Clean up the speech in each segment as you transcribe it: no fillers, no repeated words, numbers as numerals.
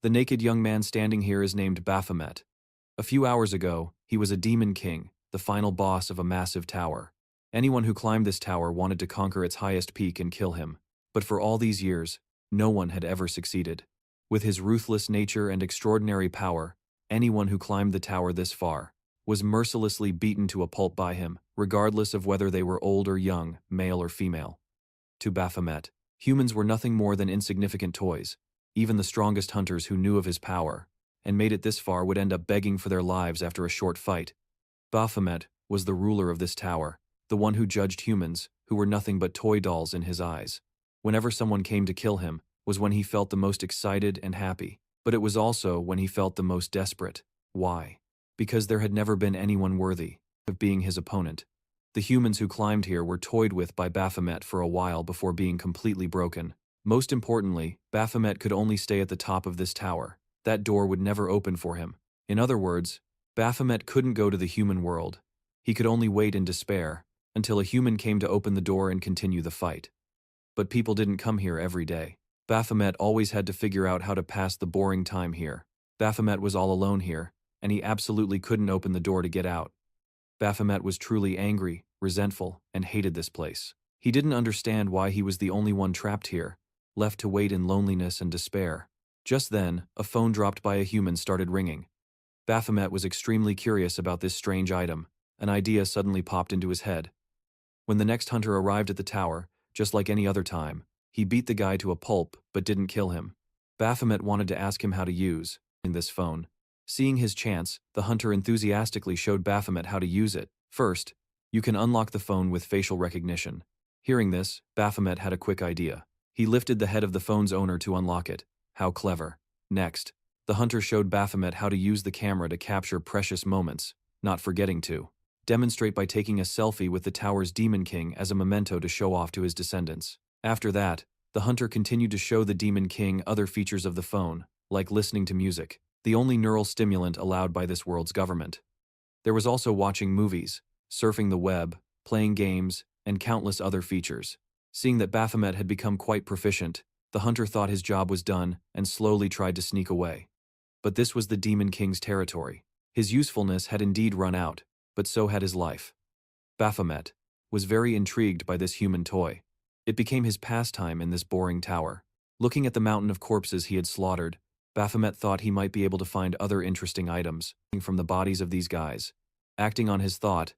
The naked young man standing here is named Baphomet. A few hours ago, he was a demon king, the final boss of a massive tower. Anyone who climbed this tower wanted to conquer its highest peak and kill him. But for all these years, no one had ever succeeded. With his ruthless nature and extraordinary power, anyone who climbed the tower this far was mercilessly beaten to a pulp by him, regardless of whether they were old or young, male or female. To Baphomet, humans were nothing more than insignificant toys. Even the strongest hunters who knew of his power and made it this far would end up begging for their lives after a short fight. Baphomet was the ruler of this tower, the one who judged humans, who were nothing but toy dolls in his eyes. Whenever someone came to kill him, was when he felt the most excited and happy, but it was also when he felt the most desperate. Why? Because there had never been anyone worthy of being his opponent. The humans who climbed here were toyed with by Baphomet for a while before being completely broken. Most importantly, Baphomet could only stay at the top of this tower. That door would never open for him. In other words, Baphomet couldn't go to the human world. He could only wait in despair until a human came to open the door and continue the fight. But people didn't come here every day. Baphomet always had to figure out how to pass the boring time here. Baphomet was all alone here, and he absolutely couldn't open the door to get out. Baphomet was truly angry, resentful, and hated this place. He didn't understand why he was the only one trapped here, left to wait in loneliness and despair. Just then, a phone dropped by a human started ringing. Baphomet was extremely curious about this strange item. An idea suddenly popped into his head. When the next hunter arrived at the tower, just like any other time, he beat the guy to a pulp but didn't kill him. Baphomet wanted to ask him how to use this phone. Seeing his chance, the hunter enthusiastically showed Baphomet how to use it. First, you can unlock the phone with facial recognition. Hearing this, Baphomet had a quick idea. He lifted the head of the phone's owner to unlock it. How clever. Next, the hunter showed Baphomet how to use the camera to capture precious moments, not forgetting to demonstrate by taking a selfie with the tower's demon king as a memento to show off to his descendants. After that, the hunter continued to show the demon king other features of the phone, like listening to music, the only neural stimulant allowed by this world's government. There was also watching movies, surfing the web, playing games, and countless other features. Seeing that Baphomet had become quite proficient, the hunter thought his job was done and slowly tried to sneak away. But this was the Demon King's territory. His usefulness had indeed run out, but so had his life. Baphomet was very intrigued by this human toy. It became his pastime in this boring tower. Looking at the mountain of corpses he had slaughtered, Baphomet thought he might be able to find other interesting items from the bodies of these guys. Acting on his thought,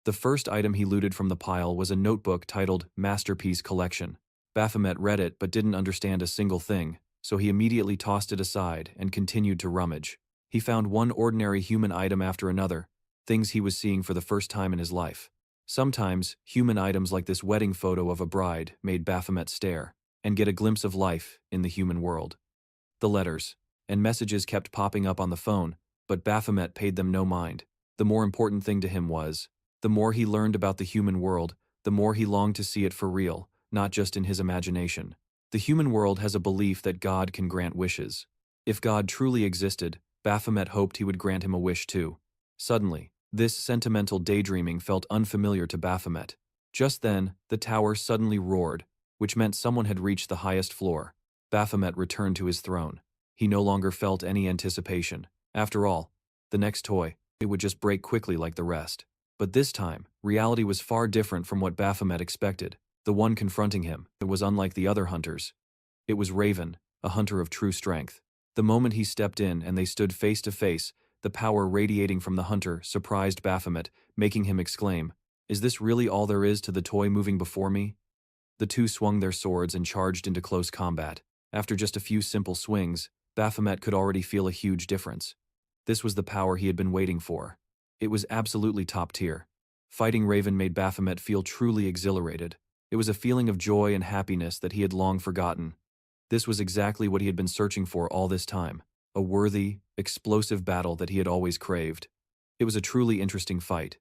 the first item he looted from the pile was a notebook titled Masterpiece Collection. Baphomet read it but didn't understand a single thing, so he immediately tossed it aside and continued to rummage. He found one ordinary human item after another, things he was seeing for the first time in his life. Sometimes, human items like this wedding photo of a bride made Baphomet stare and get a glimpse of life in the human world. The letters and messages kept popping up on the phone, but Baphomet paid them no mind. The more important thing to him was, the more he learned about the human world, the more he longed to see it for real, not just in his imagination. The human world has a belief that God can grant wishes. If God truly existed, Baphomet hoped he would grant him a wish too. Suddenly, this sentimental daydreaming felt unfamiliar to Baphomet. Just then, the tower suddenly roared, which meant someone had reached the highest floor. Baphomet returned to his throne. He no longer felt any anticipation. After all, the next toy, it would just break quickly like the rest. But this time, reality was far different from what Baphomet expected. The one confronting him, it was unlike the other hunters. It was Raven, a hunter of true strength. The moment he stepped in and they stood face to face, the power radiating from the hunter surprised Baphomet, making him exclaim, "Is this really all there is to the toy moving before me?" The two swung their swords and charged into close combat. After just a few simple swings, Baphomet could already feel a huge difference. This was the power he had been waiting for. It was absolutely top tier. Fighting Raven made Baphomet feel truly exhilarated. It was a feeling of joy and happiness that he had long forgotten. This was exactly what he had been searching for all this time, a worthy, explosive battle that he had always craved. It was a truly interesting fight.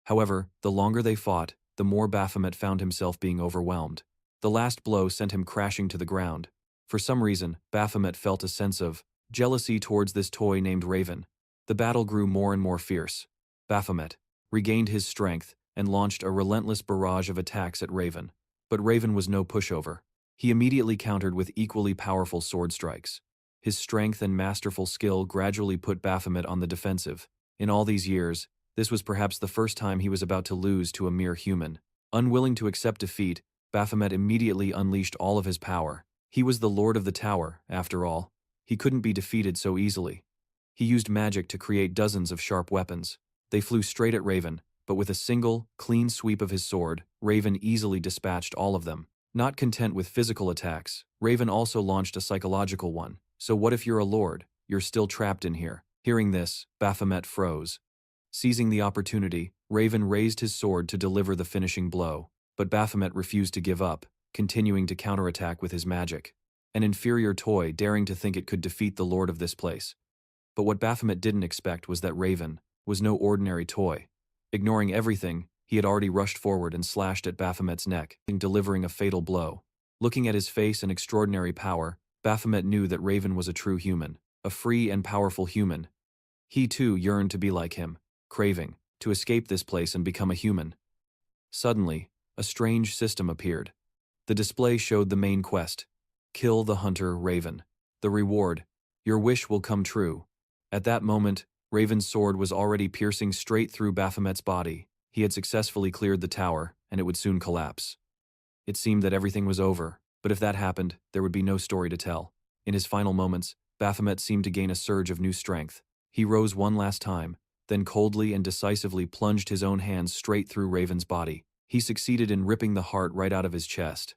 However, the longer they fought, the more Baphomet found himself being overwhelmed. The last blow sent him crashing to the ground. For some reason, Baphomet felt a sense of jealousy towards this toy named Raven. The battle grew more and more fierce. Baphomet regained his strength and launched a relentless barrage of attacks at Raven. But Raven was no pushover. He immediately countered with equally powerful sword strikes. His strength and masterful skill gradually put Baphomet on the defensive. In all these years, this was perhaps the first time he was about to lose to a mere human. Unwilling to accept defeat, Baphomet immediately unleashed all of his power. He was the Lord of the Tower, after all. He couldn't be defeated so easily. He used magic to create dozens of sharp weapons. They flew straight at Raven, but with a single, clean sweep of his sword, Raven easily dispatched all of them. Not content with physical attacks, Raven also launched a psychological one. So what if you're a lord? You're still trapped in here. Hearing this, Baphomet froze. Seizing the opportunity, Raven raised his sword to deliver the finishing blow, but Baphomet refused to give up, continuing to counterattack with his magic. An inferior toy daring to think it could defeat the lord of this place. But what Baphomet didn't expect was that Raven was no ordinary toy. Ignoring everything, he had already rushed forward and slashed at Baphomet's neck, delivering a fatal blow. Looking at his face and extraordinary power, Baphomet knew that Raven was a true human, a free and powerful human. He too yearned to be like him, craving to escape this place and become a human. Suddenly, a strange system appeared. The display showed the main quest: kill the hunter Raven. The reward: your wish will come true. At that moment, Raven's sword was already piercing straight through Baphomet's body. He had successfully cleared the tower, and it would soon collapse. It seemed that everything was over, but if that happened, there would be no story to tell. In his final moments, Baphomet seemed to gain a surge of new strength. He rose one last time, then coldly and decisively plunged his own hands straight through Raven's body. He succeeded in ripping the heart right out of his chest.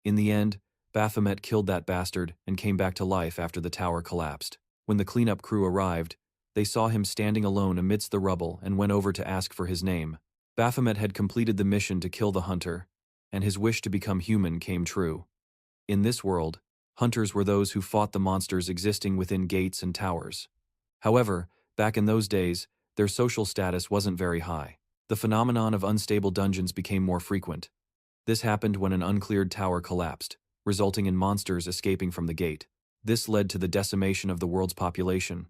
In the end, Baphomet killed that bastard and came back to life after the tower collapsed. When the cleanup crew arrived, they saw him standing alone amidst the rubble and went over to ask for his name. Baphomet had completed the mission to kill the hunter, and his wish to become human came true. In this world, hunters were those who fought the monsters existing within gates and towers. However, back in those days, their social status wasn't very high. The phenomenon of unstable dungeons became more frequent. This happened when an uncleared tower collapsed, resulting in monsters escaping from the gate. This led to the decimation of the world's population.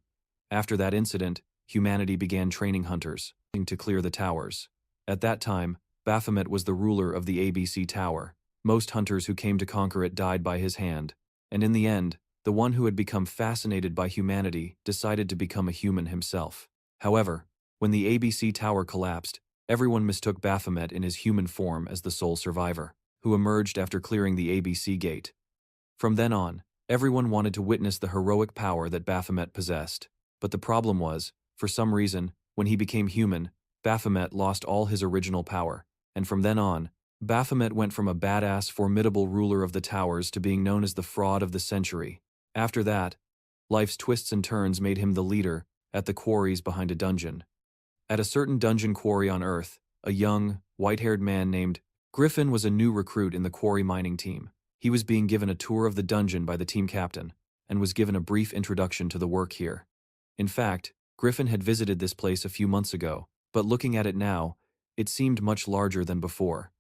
After that incident, humanity began training hunters to clear the towers. At that time, Baphomet was the ruler of the ABC Tower. Most hunters who came to conquer it died by his hand, and in the end, the one who had become fascinated by humanity decided to become a human himself. However, when the ABC Tower collapsed, everyone mistook Baphomet in his human form as the sole survivor, who emerged after clearing the ABC gate. From then on, everyone wanted to witness the heroic power that Baphomet possessed. But the problem was, for some reason, when he became human, Baphomet lost all his original power, and from then on, Baphomet went from a badass, formidable ruler of the towers to being known as the fraud of the century. After that, life's twists and turns made him the leader at the quarries behind a dungeon. At a certain dungeon quarry on Earth, a young, white-haired man named Griffin was a new recruit in the quarry mining team. He was being given a tour of the dungeon by the team captain, and was given a brief introduction to the work here. In fact, Griffin had visited this place a few months ago, but looking at it now, it seemed much larger than before.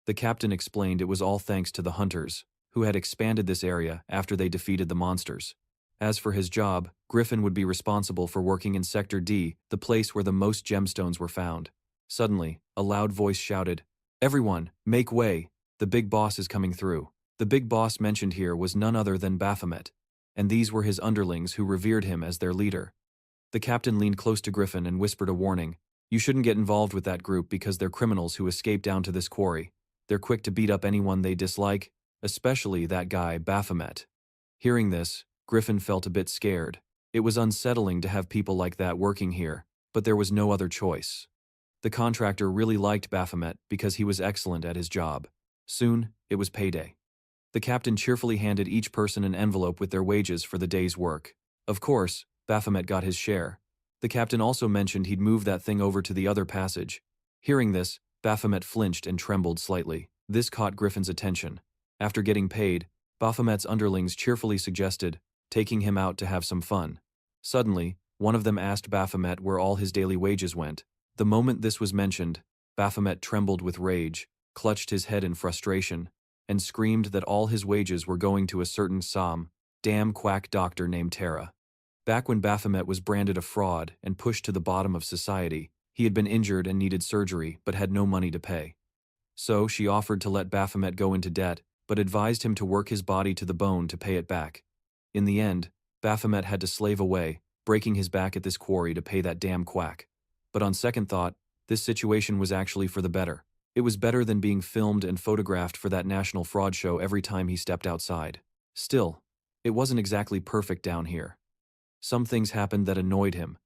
The captain explained it was all thanks to the hunters, who had expanded this area after they defeated the monsters. As for his job, Griffin would be responsible for working in Sector D, the place where the most gemstones were found. Suddenly, a loud voice shouted, "Everyone, make way! The big boss is coming through." The big boss mentioned here was none other than Baphomet, and these were his underlings who revered him as their leader. The captain leaned close to Griffin and whispered a warning. "You shouldn't get involved with that group because they're criminals who escaped down to this quarry. They're quick to beat up anyone they dislike, especially that guy Baphomet." Hearing this, Griffin felt a bit scared. It was unsettling to have people like that working here, but there was no other choice. The contractor really liked Baphomet because he was excellent at his job. Soon, it was payday. The captain cheerfully handed each person an envelope with their wages for the day's work. Of course, Baphomet got his share. The captain also mentioned he'd move that thing over to the other passage. Hearing this, Baphomet flinched and trembled slightly. This caught Griffin's attention. After getting paid, Baphomet's underlings cheerfully suggested taking him out to have some fun. Suddenly, one of them asked Baphomet where all his daily wages went. The moment this was mentioned, Baphomet trembled with rage, clutched his head in frustration, and screamed that all his wages were going to a certain damn quack doctor named Tara. Back when Baphomet was branded a fraud and pushed to the bottom of society, he had been injured and needed surgery but had no money to pay. So she offered to let Baphomet go into debt, but advised him to work his body to the bone to pay it back. In the end, Baphomet had to slave away, breaking his back at this quarry to pay that damn quack. But on second thought, this situation was actually for the better. It was better than being filmed and photographed for that national fraud show every time he stepped outside. Still, it wasn't exactly perfect down here. Some things happened that annoyed him.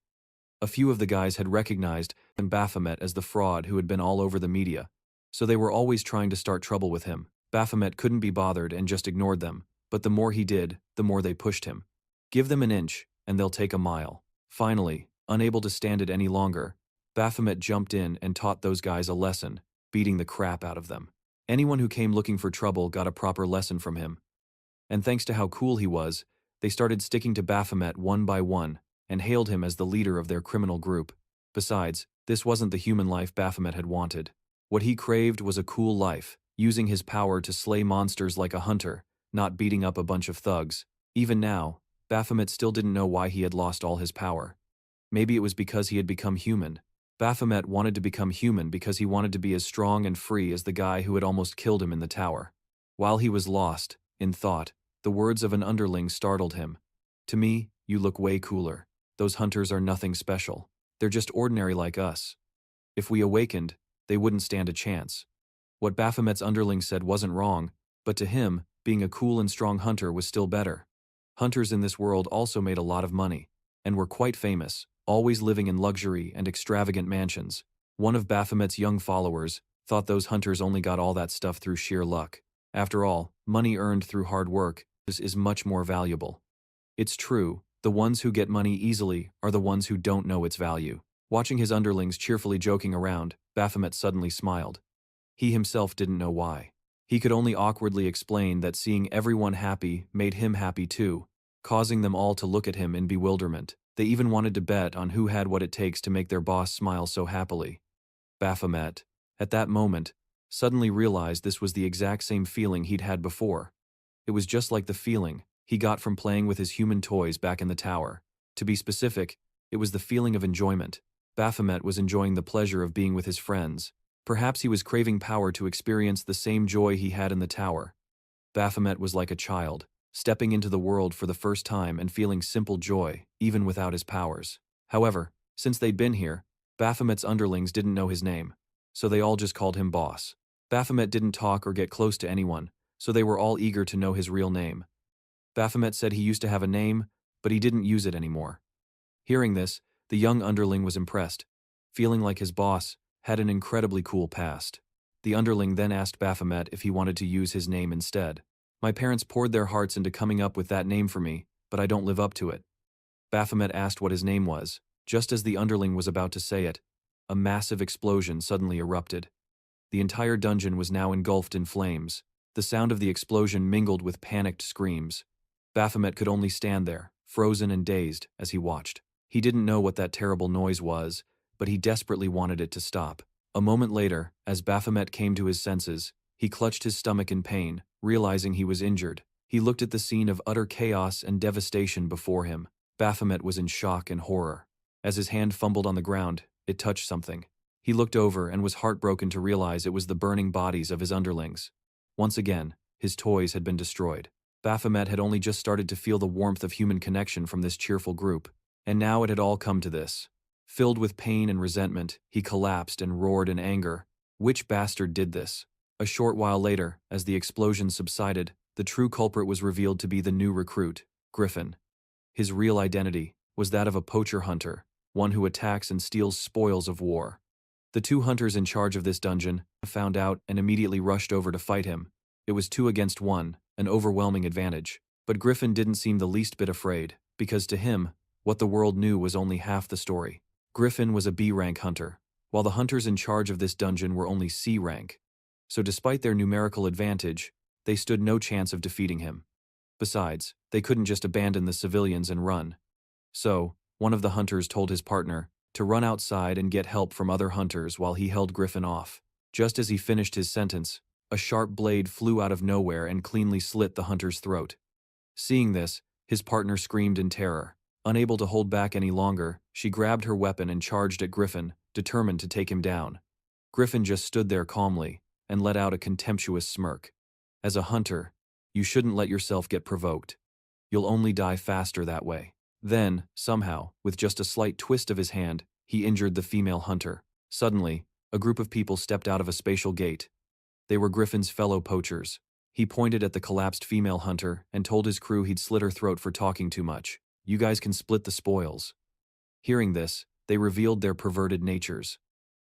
A few of the guys had recognized Baphomet as the fraud who had been all over the media, so they were always trying to start trouble with him. Baphomet couldn't be bothered and just ignored them, but the more he did, the more they pushed him. Give them an inch, and they'll take a mile. Finally, unable to stand it any longer, Baphomet jumped in and taught those guys a lesson, beating the crap out of them. Anyone who came looking for trouble got a proper lesson from him. And thanks to how cool he was, they started sticking to Baphomet one by one, and hailed him as the leader of their criminal group. Besides, this wasn't the human life Baphomet had wanted. What he craved was a cool life, using his power to slay monsters like a hunter, not beating up a bunch of thugs. Even now, Baphomet still didn't know why he had lost all his power. Maybe it was because he had become human. Baphomet wanted to become human because he wanted to be as strong and free as the guy who had almost killed him in the tower. While he was lost, in thought, the words of an underling startled him. "To me, you look way cooler. Those hunters are nothing special. They're just ordinary like us. If we awakened, they wouldn't stand a chance." What Baphomet's underling said wasn't wrong, but to him, being a cool and strong hunter was still better. Hunters in this world also made a lot of money, and were quite famous, always living in luxury and extravagant mansions. One of Baphomet's young followers thought those hunters only got all that stuff through sheer luck. After all, money earned through hard work is much more valuable. It's true, the ones who get money easily are the ones who don't know its value. Watching his underlings cheerfully joking around, Baphomet suddenly smiled. He himself didn't know why. He could only awkwardly explain that seeing everyone happy made him happy too, causing them all to look at him in bewilderment. They even wanted to bet on who had what it takes to make their boss smile so happily. Baphomet, at that moment, suddenly realized this was the exact same feeling he'd had before. It was just like the feeling he got from playing with his human toys back in the tower. To be specific, it was the feeling of enjoyment. Baphomet was enjoying the pleasure of being with his friends. Perhaps he was craving power to experience the same joy he had in the tower. Baphomet was like a child, stepping into the world for the first time and feeling simple joy, even without his powers. However, since they'd been here, Baphomet's underlings didn't know his name, so they all just called him boss. Baphomet didn't talk or get close to anyone, so they were all eager to know his real name. Baphomet said he used to have a name, but he didn't use it anymore. Hearing this, the young underling was impressed, feeling like his boss had an incredibly cool past. The underling then asked Baphomet if he wanted to use his name instead. "My parents poured their hearts into coming up with that name for me, but I don't live up to it." Baphomet asked what his name was. Just as the underling was about to say it, a massive explosion suddenly erupted. The entire dungeon was now engulfed in flames. The sound of the explosion mingled with panicked screams. Baphomet could only stand there, frozen and dazed, as he watched. He didn't know what that terrible noise was, but he desperately wanted it to stop. A moment later, as Baphomet came to his senses, he clutched his stomach in pain, realizing he was injured. He looked at the scene of utter chaos and devastation before him. Baphomet was in shock and horror. As his hand fumbled on the ground, it touched something. He looked over and was heartbroken to realize it was the burning bodies of his underlings. Once again, his toys had been destroyed. Baphomet had only just started to feel the warmth of human connection from this cheerful group, and now it had all come to this. Filled with pain and resentment, he collapsed and roared in anger. Which bastard did this? A short while later, as the explosion subsided, the true culprit was revealed to be the new recruit, Griffin. His real identity was that of a poacher hunter, one who attacks and steals spoils of war. The two hunters in charge of this dungeon found out and immediately rushed over to fight him. It was 2 against 1, an overwhelming advantage. But Griffin didn't seem the least bit afraid, because to him, what the world knew was only half the story. Griffin was a B-rank hunter, while the hunters in charge of this dungeon were only C-rank. So despite their numerical advantage, they stood no chance of defeating him. Besides, they couldn't just abandon the civilians and run. So, one of the hunters told his partner to run outside and get help from other hunters while he held Griffin off. Just as he finished his sentence, a sharp blade flew out of nowhere and cleanly slit the hunter's throat. Seeing this, his partner screamed in terror. Unable to hold back any longer, she grabbed her weapon and charged at Griffin, determined to take him down. Griffin just stood there calmly and let out a contemptuous smirk. As a hunter, you shouldn't let yourself get provoked. You'll only die faster that way. Then, somehow, with just a slight twist of his hand, he injured the female hunter. Suddenly, a group of people stepped out of a spatial gate. They were Griffin's fellow poachers. He pointed at the collapsed female hunter and told his crew he'd slit her throat for talking too much. You guys can split the spoils. Hearing this, they revealed their perverted natures.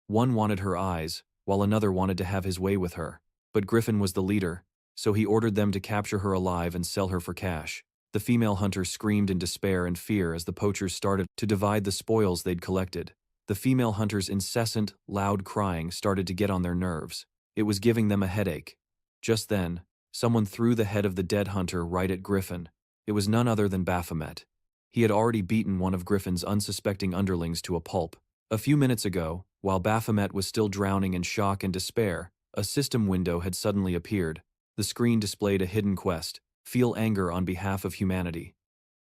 One wanted her eyes, while another wanted to have his way with her. But Griffin was the leader, so he ordered them to capture her alive and sell her for cash. The female hunter screamed in despair and fear as the poachers started to divide the spoils they'd collected. The female hunter's incessant, loud crying started to get on their nerves. It was giving them a headache. Just then, someone threw the head of the dead hunter right at Griffin. It was none other than Baphomet. He had already beaten one of Griffin's unsuspecting underlings to a pulp. A few minutes ago, while Baphomet was still drowning in shock and despair, a system window had suddenly appeared. The screen displayed a hidden quest: feel anger on behalf of humanity.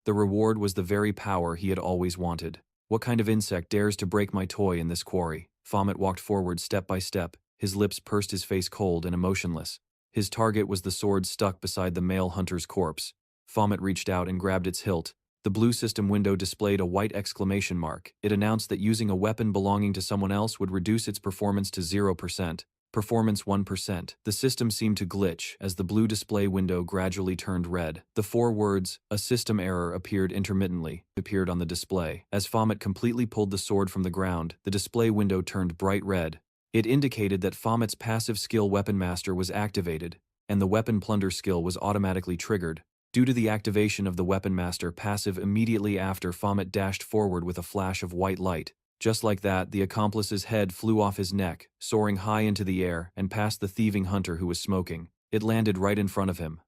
The reward was the very power he had always wanted. What kind of insect dares to break my toy in this quarry? Baphomet walked forward step by step, his lips pursed, his face cold and emotionless. His target was the sword stuck beside the male hunter's corpse. Baphomet reached out and grabbed its hilt. The blue system window displayed a white exclamation mark. It announced that using a weapon belonging to someone else would reduce its performance to 0%. Performance 1%. The system seemed to glitch as the blue display window gradually turned red. The four words, "a system error," appeared on the display. As Baphomet completely pulled the sword from the ground, the display window turned bright red. It indicated that Baphomet's passive skill Weapon Master was activated, and the Weapon Plunder skill was automatically triggered. Due to the activation of the Weapon Master passive immediately after, Baphomet dashed forward with a flash of white light. Just like that, the accomplice's head flew off his neck, soaring high into the air and past the thieving hunter who was smoking. It landed right in front of him.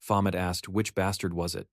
Baphomet asked, "Which bastard was it?"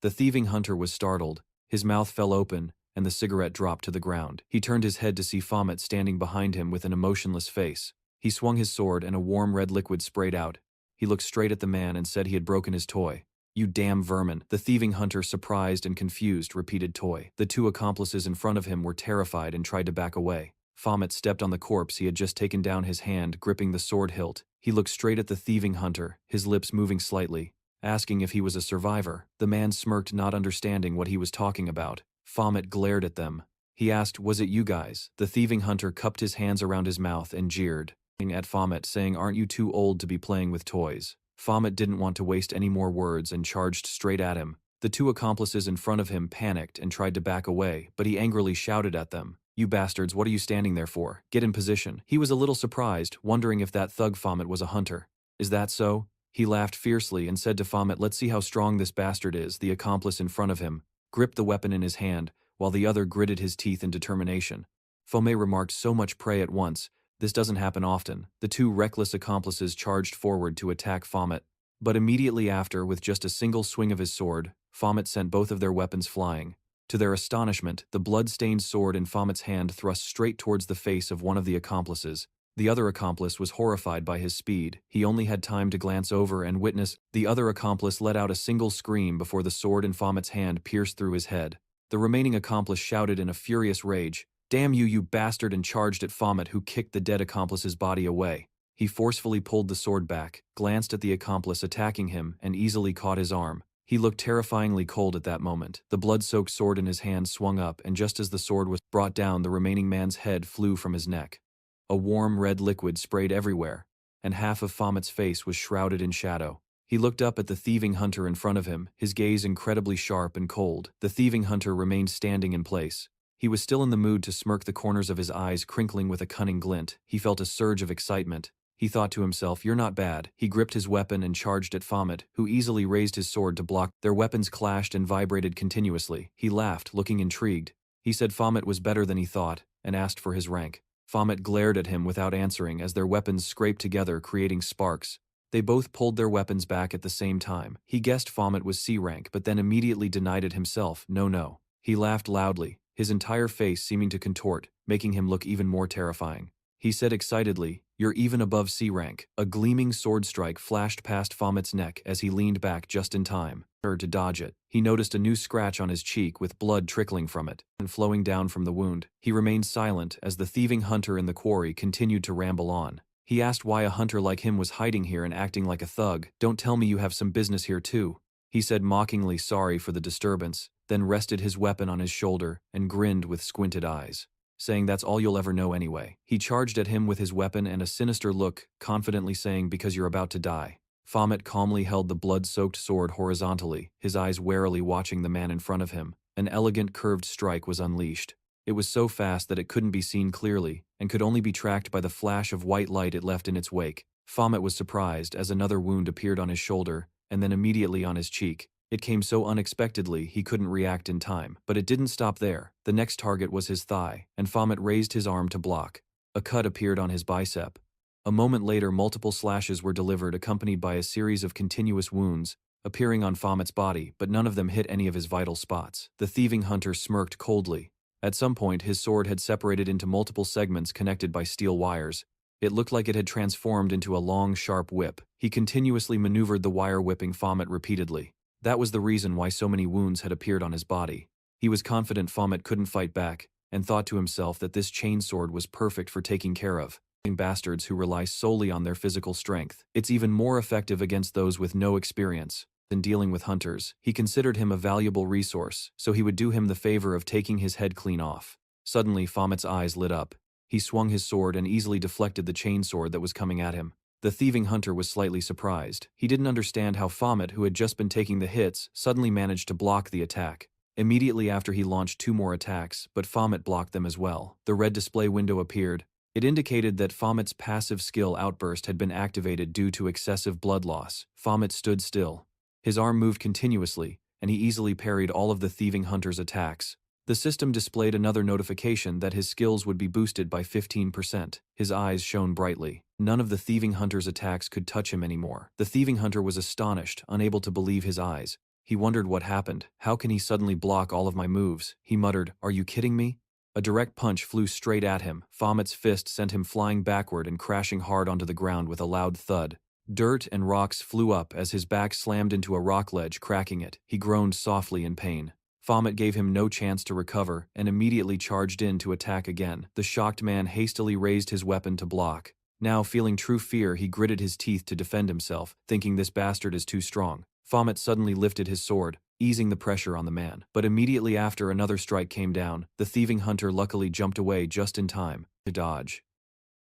The thieving hunter was startled. His mouth fell open, and the cigarette dropped to the ground. He turned his head to see Baphomet standing behind him with an emotionless face. He swung his sword and a warm red liquid sprayed out. He looked straight at the man and said he had broken his toy. "You damn vermin." The thieving hunter, surprised and confused, repeated, "Toy." The two accomplices in front of him were terrified and tried to back away. Baphomet stepped on the corpse he had just taken down, his hand gripping the sword hilt. He looked straight at the thieving hunter, his lips moving slightly, asking if he was a survivor. The man smirked, not understanding what he was talking about. Baphomet glared at them. He asked, "Was it you guys?" The thieving hunter cupped his hands around his mouth and jeered at Baphomet, saying, "Aren't you too old to be playing with toys?" Baphomet didn't want to waste any more words and charged straight at him. The two accomplices in front of him panicked and tried to back away, but he angrily shouted at them, "You bastards, what are you standing there for? Get in position." He was a little surprised, wondering if that thug Baphomet was a hunter. "Is that so?" He laughed fiercely and said to Baphomet, "Let's see how strong this bastard is." The accomplice in front of him gripped the weapon in his hand, while the other gritted his teeth in determination. Baphomet remarked, "So much prey at once. This doesn't happen often." The two reckless accomplices charged forward to attack Baphomet, but immediately after, with just a single swing of his sword, Baphomet sent both of their weapons flying. To their astonishment, the blood-stained sword in Baphomet's hand thrust straight towards the face of one of the accomplices. The other accomplice was horrified by his speed. He only had time to glance over and witness the other accomplice let out a single scream before the sword in Baphomet's hand pierced through his head. The remaining accomplice shouted in a furious rage, "Damn you, you bastard," and charged at Baphomet, who kicked the dead accomplice's body away. He forcefully pulled the sword back, glanced at the accomplice attacking him, and easily caught his arm. He looked terrifyingly cold at that moment. The blood-soaked sword in his hand swung up, and just as the sword was brought down, the remaining man's head flew from his neck. A warm red liquid sprayed everywhere, and half of Baphomet's face was shrouded in shadow. He looked up at the thieving hunter in front of him, his gaze incredibly sharp and cold. The thieving hunter remained standing in place. He was still in the mood to smirk, the corners of his eyes crinkling with a cunning glint. He felt a surge of excitement. He thought to himself, "You're not bad." He gripped his weapon and charged at Baphomet, who easily raised his sword to block. Their weapons clashed and vibrated continuously. He laughed, looking intrigued. He said Baphomet was better than he thought, and asked for his rank. Baphomet glared at him without answering as their weapons scraped together, creating sparks. They both pulled their weapons back at the same time. He guessed Baphomet was C rank, but then immediately denied it himself. No. He laughed loudly, his entire face seeming to contort, making him look even more terrifying. He said excitedly, "You're even above C rank." A gleaming sword strike flashed past Baphomet's neck as he leaned back just in time to dodge it. He noticed a new scratch on his cheek with blood trickling from it and flowing down from the wound. He remained silent as the thieving hunter in the quarry continued to ramble on. He asked why a hunter like him was hiding here and acting like a thug. "Don't tell me you have some business here too." He said mockingly sorry for the disturbance, then rested his weapon on his shoulder and grinned with squinted eyes, saying that's all you'll ever know anyway. He charged at him with his weapon and a sinister look, confidently saying because you're about to die. Baphomet calmly held the blood-soaked sword horizontally, his eyes warily watching the man in front of him. An elegant curved strike was unleashed. It was so fast that it couldn't be seen clearly, and could only be tracked by the flash of white light it left in its wake. Baphomet was surprised as another wound appeared on his shoulder, and then immediately on his cheek. It came so unexpectedly he couldn't react in time. But it didn't stop there. The next target was his thigh, and Baphomet raised his arm to block. A cut appeared on his bicep. A moment later, multiple slashes were delivered, accompanied by a series of continuous wounds appearing on Baphomet's body, but none of them hit any of his vital spots. The thieving hunter smirked coldly. At some point, his sword had separated into multiple segments connected by steel wires. It looked like it had transformed into a long, sharp whip. He continuously maneuvered the wire, whipping Baphomet repeatedly. That was the reason why so many wounds had appeared on his body. He was confident Baphomet couldn't fight back, and thought to himself that this chainsword was perfect for taking care of bastards who rely solely on their physical strength. It's even more effective against those with no experience. In dealing with hunters, he considered him a valuable resource, so he would do him the favor of taking his head clean off. Suddenly, Baphomet's eyes lit up. He swung his sword and easily deflected the chainsword that was coming at him. The thieving hunter was slightly surprised. He didn't understand how Baphomet, who had just been taking the hits, suddenly managed to block the attack. Immediately after, he launched 2 more attacks, but Baphomet blocked them as well. The red display window appeared. It indicated that Baphomet's passive skill outburst had been activated due to excessive blood loss. Baphomet stood still. His arm moved continuously, and he easily parried all of the thieving hunter's attacks. The system displayed another notification that his skills would be boosted by 15%. His eyes shone brightly. None of the thieving hunter's attacks could touch him anymore. The thieving hunter was astonished, unable to believe his eyes. He wondered what happened. How can he suddenly block all of my moves? He muttered, "Are you kidding me?" A direct punch flew straight at him. Baphomet's fist sent him flying backward and crashing hard onto the ground with a loud thud. Dirt and rocks flew up as his back slammed into a rock ledge, cracking it. He groaned softly in pain. Baphomet gave him no chance to recover and immediately charged in to attack again. The shocked man hastily raised his weapon to block. Now, feeling true fear, he gritted his teeth to defend himself, thinking this bastard is too strong. Baphomet suddenly lifted his sword, easing the pressure on the man. But immediately after, another strike came down. The thieving hunter luckily jumped away just in time to dodge.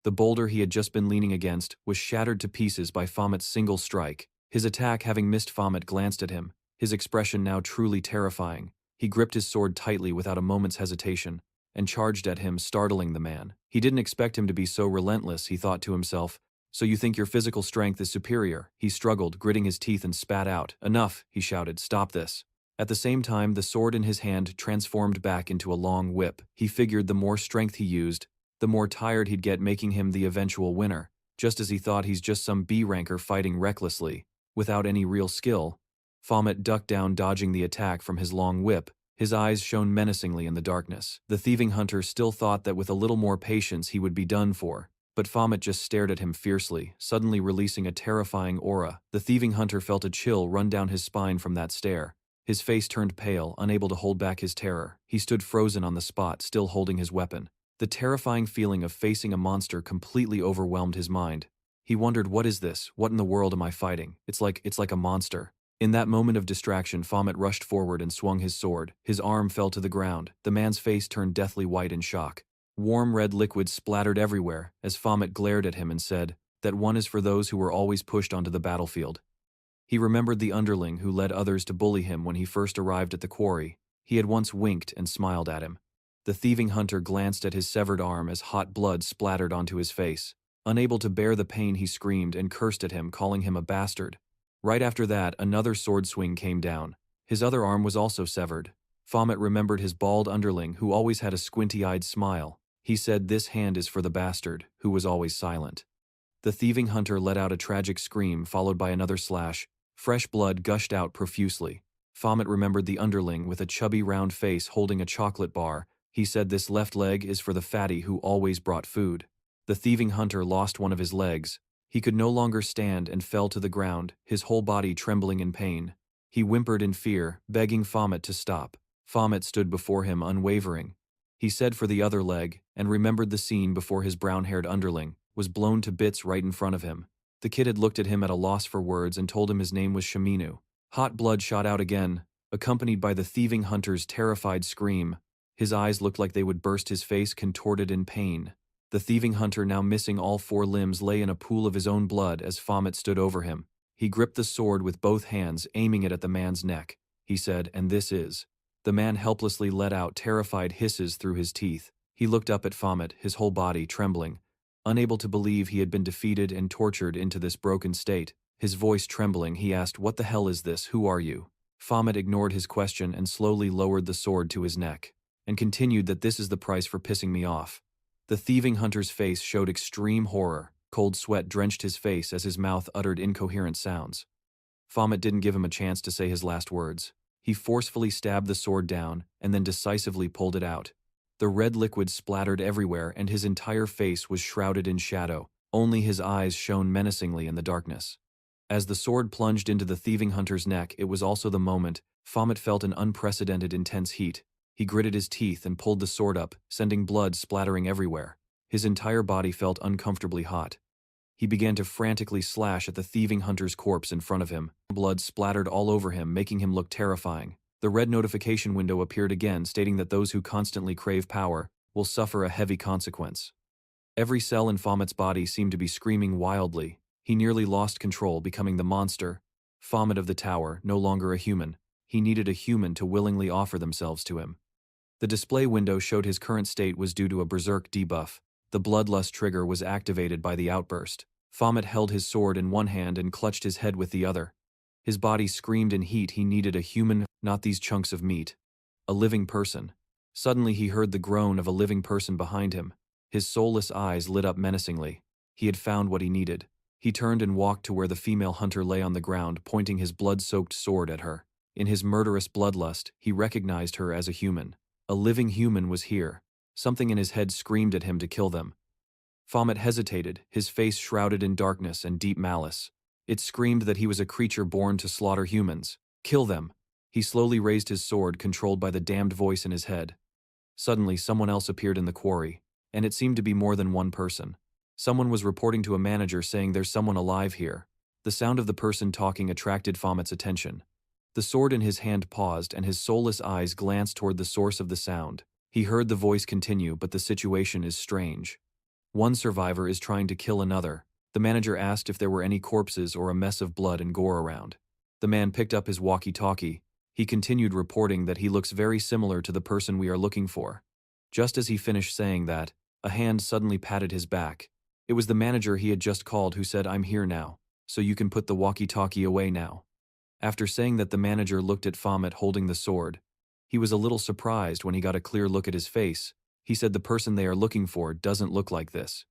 The boulder he had just been leaning against was shattered to pieces by Baphomet's single strike. His attack having missed, Baphomet glanced at him, his expression now truly terrifying. He gripped his sword tightly without a moment's hesitation, and charged at him, startling the man. He didn't expect him to be so relentless, he thought to himself. So you think your physical strength is superior? He struggled, gritting his teeth, and spat out. "Enough," he shouted, "stop this." At the same time, the sword in his hand transformed back into a long whip. He figured the more strength he used, the more tired he'd get, making him the eventual winner. Just as he thought he's just some B-ranker fighting recklessly, without any real skill, Baphomet ducked down, dodging the attack from his long whip. His eyes shone menacingly in the darkness. The thieving hunter still thought that with a little more patience he would be done for. But Baphomet just stared at him fiercely, suddenly releasing a terrifying aura. The thieving hunter felt a chill run down his spine from that stare. His face turned pale, unable to hold back his terror. He stood frozen on the spot, still holding his weapon. The terrifying feeling of facing a monster completely overwhelmed his mind. He wondered, what is this? What in the world am I fighting? It's like a monster. In that moment of distraction, Baphomet rushed forward and swung his sword. His arm fell to the ground. The man's face turned deathly white in shock. Warm red liquid splattered everywhere as Baphomet glared at him and said, "That one is for those who were always pushed onto the battlefield." He remembered the underling who led others to bully him when he first arrived at the quarry. He had once winked and smiled at him. The thieving hunter glanced at his severed arm as hot blood splattered onto his face. Unable to bear the pain, he screamed and cursed at him, calling him a bastard. Right after that, another sword swing came down. His other arm was also severed. Baphomet remembered his bald underling who always had a squinty-eyed smile. He said, "This hand is for the bastard," who was always silent. The thieving hunter let out a tragic scream, followed by another slash. Fresh blood gushed out profusely. Baphomet remembered the underling with a chubby round face holding a chocolate bar. He said, "This left leg is for the fatty who always brought food." The thieving hunter lost one of his legs. He could no longer stand and fell to the ground, his whole body trembling in pain. He whimpered in fear, begging Baphomet to stop. Baphomet stood before him unwavering. He said for the other leg, and remembered the scene before his brown-haired underling was blown to bits right in front of him. The kid had looked at him at a loss for words and told him his name was Shaminu. Hot blood shot out again, accompanied by the thieving hunter's terrified scream. His eyes looked like they would burst, his face contorted in pain. The thieving hunter, now missing all 4 limbs, lay in a pool of his own blood as Baphomet stood over him. He gripped the sword with both hands, aiming it at the man's neck. He said, "And this is." The man helplessly let out terrified hisses through his teeth. He looked up at Baphomet, his whole body trembling. Unable to believe he had been defeated and tortured into this broken state, his voice trembling, he asked, "What the hell is this? Who are you?" Baphomet ignored his question and slowly lowered the sword to his neck, and continued that this is the price for pissing me off. The thieving hunter's face showed extreme horror. Cold sweat drenched his face as his mouth uttered incoherent sounds. Baphomet didn't give him a chance to say his last words. He forcefully stabbed the sword down and then decisively pulled it out. The red liquid splattered everywhere and his entire face was shrouded in shadow. Only his eyes shone menacingly in the darkness. As the sword plunged into the thieving hunter's neck, it was also the moment Baphomet felt an unprecedented intense heat. He gritted his teeth and pulled the sword up, sending blood splattering everywhere. His entire body felt uncomfortably hot. He began to frantically slash at the thieving hunter's corpse in front of him. Blood splattered all over him, making him look terrifying. The red notification window appeared again, stating that those who constantly crave power will suffer a heavy consequence. Every cell in Baphomet's body seemed to be screaming wildly. He nearly lost control, becoming the monster. Baphomet of the tower, no longer a human. He needed a human to willingly offer themselves to him. The display window showed his current state was due to a berserk debuff. The bloodlust trigger was activated by the outburst. Baphomet held his sword in one hand and clutched his head with the other. His body screamed in heat. He needed a human, not these chunks of meat. A living person. Suddenly he heard the groan of a living person behind him. His soulless eyes lit up menacingly. He had found what he needed. He turned and walked to where the female hunter lay on the ground, pointing his blood-soaked sword at her. In his murderous bloodlust, he recognized her as a human. A living human was here. Something in his head screamed at him to kill them. Baphomet hesitated, his face shrouded in darkness and deep malice. It screamed that he was a creature born to slaughter humans. Kill them. He slowly raised his sword, controlled by the damned voice in his head. Suddenly, someone else appeared in the quarry, and it seemed to be more than one person. Someone was reporting to a manager saying there's someone alive here. The sound of the person talking attracted Baphomet's attention. The sword in his hand paused and his soulless eyes glanced toward the source of the sound. He heard the voice continue, "But the situation is strange. One survivor is trying to kill another." The manager asked if there were any corpses or a mess of blood and gore around. The man picked up his walkie-talkie. He continued reporting that he looks very similar to the person we are looking for. Just as he finished saying that, a hand suddenly patted his back. It was the manager he had just called who said, "I'm here now, so you can put the walkie-talkie away now." After saying that, the manager looked at Baphomet holding the sword. He was a little surprised when he got a clear look at his face. He said the person they are looking for doesn't look like this.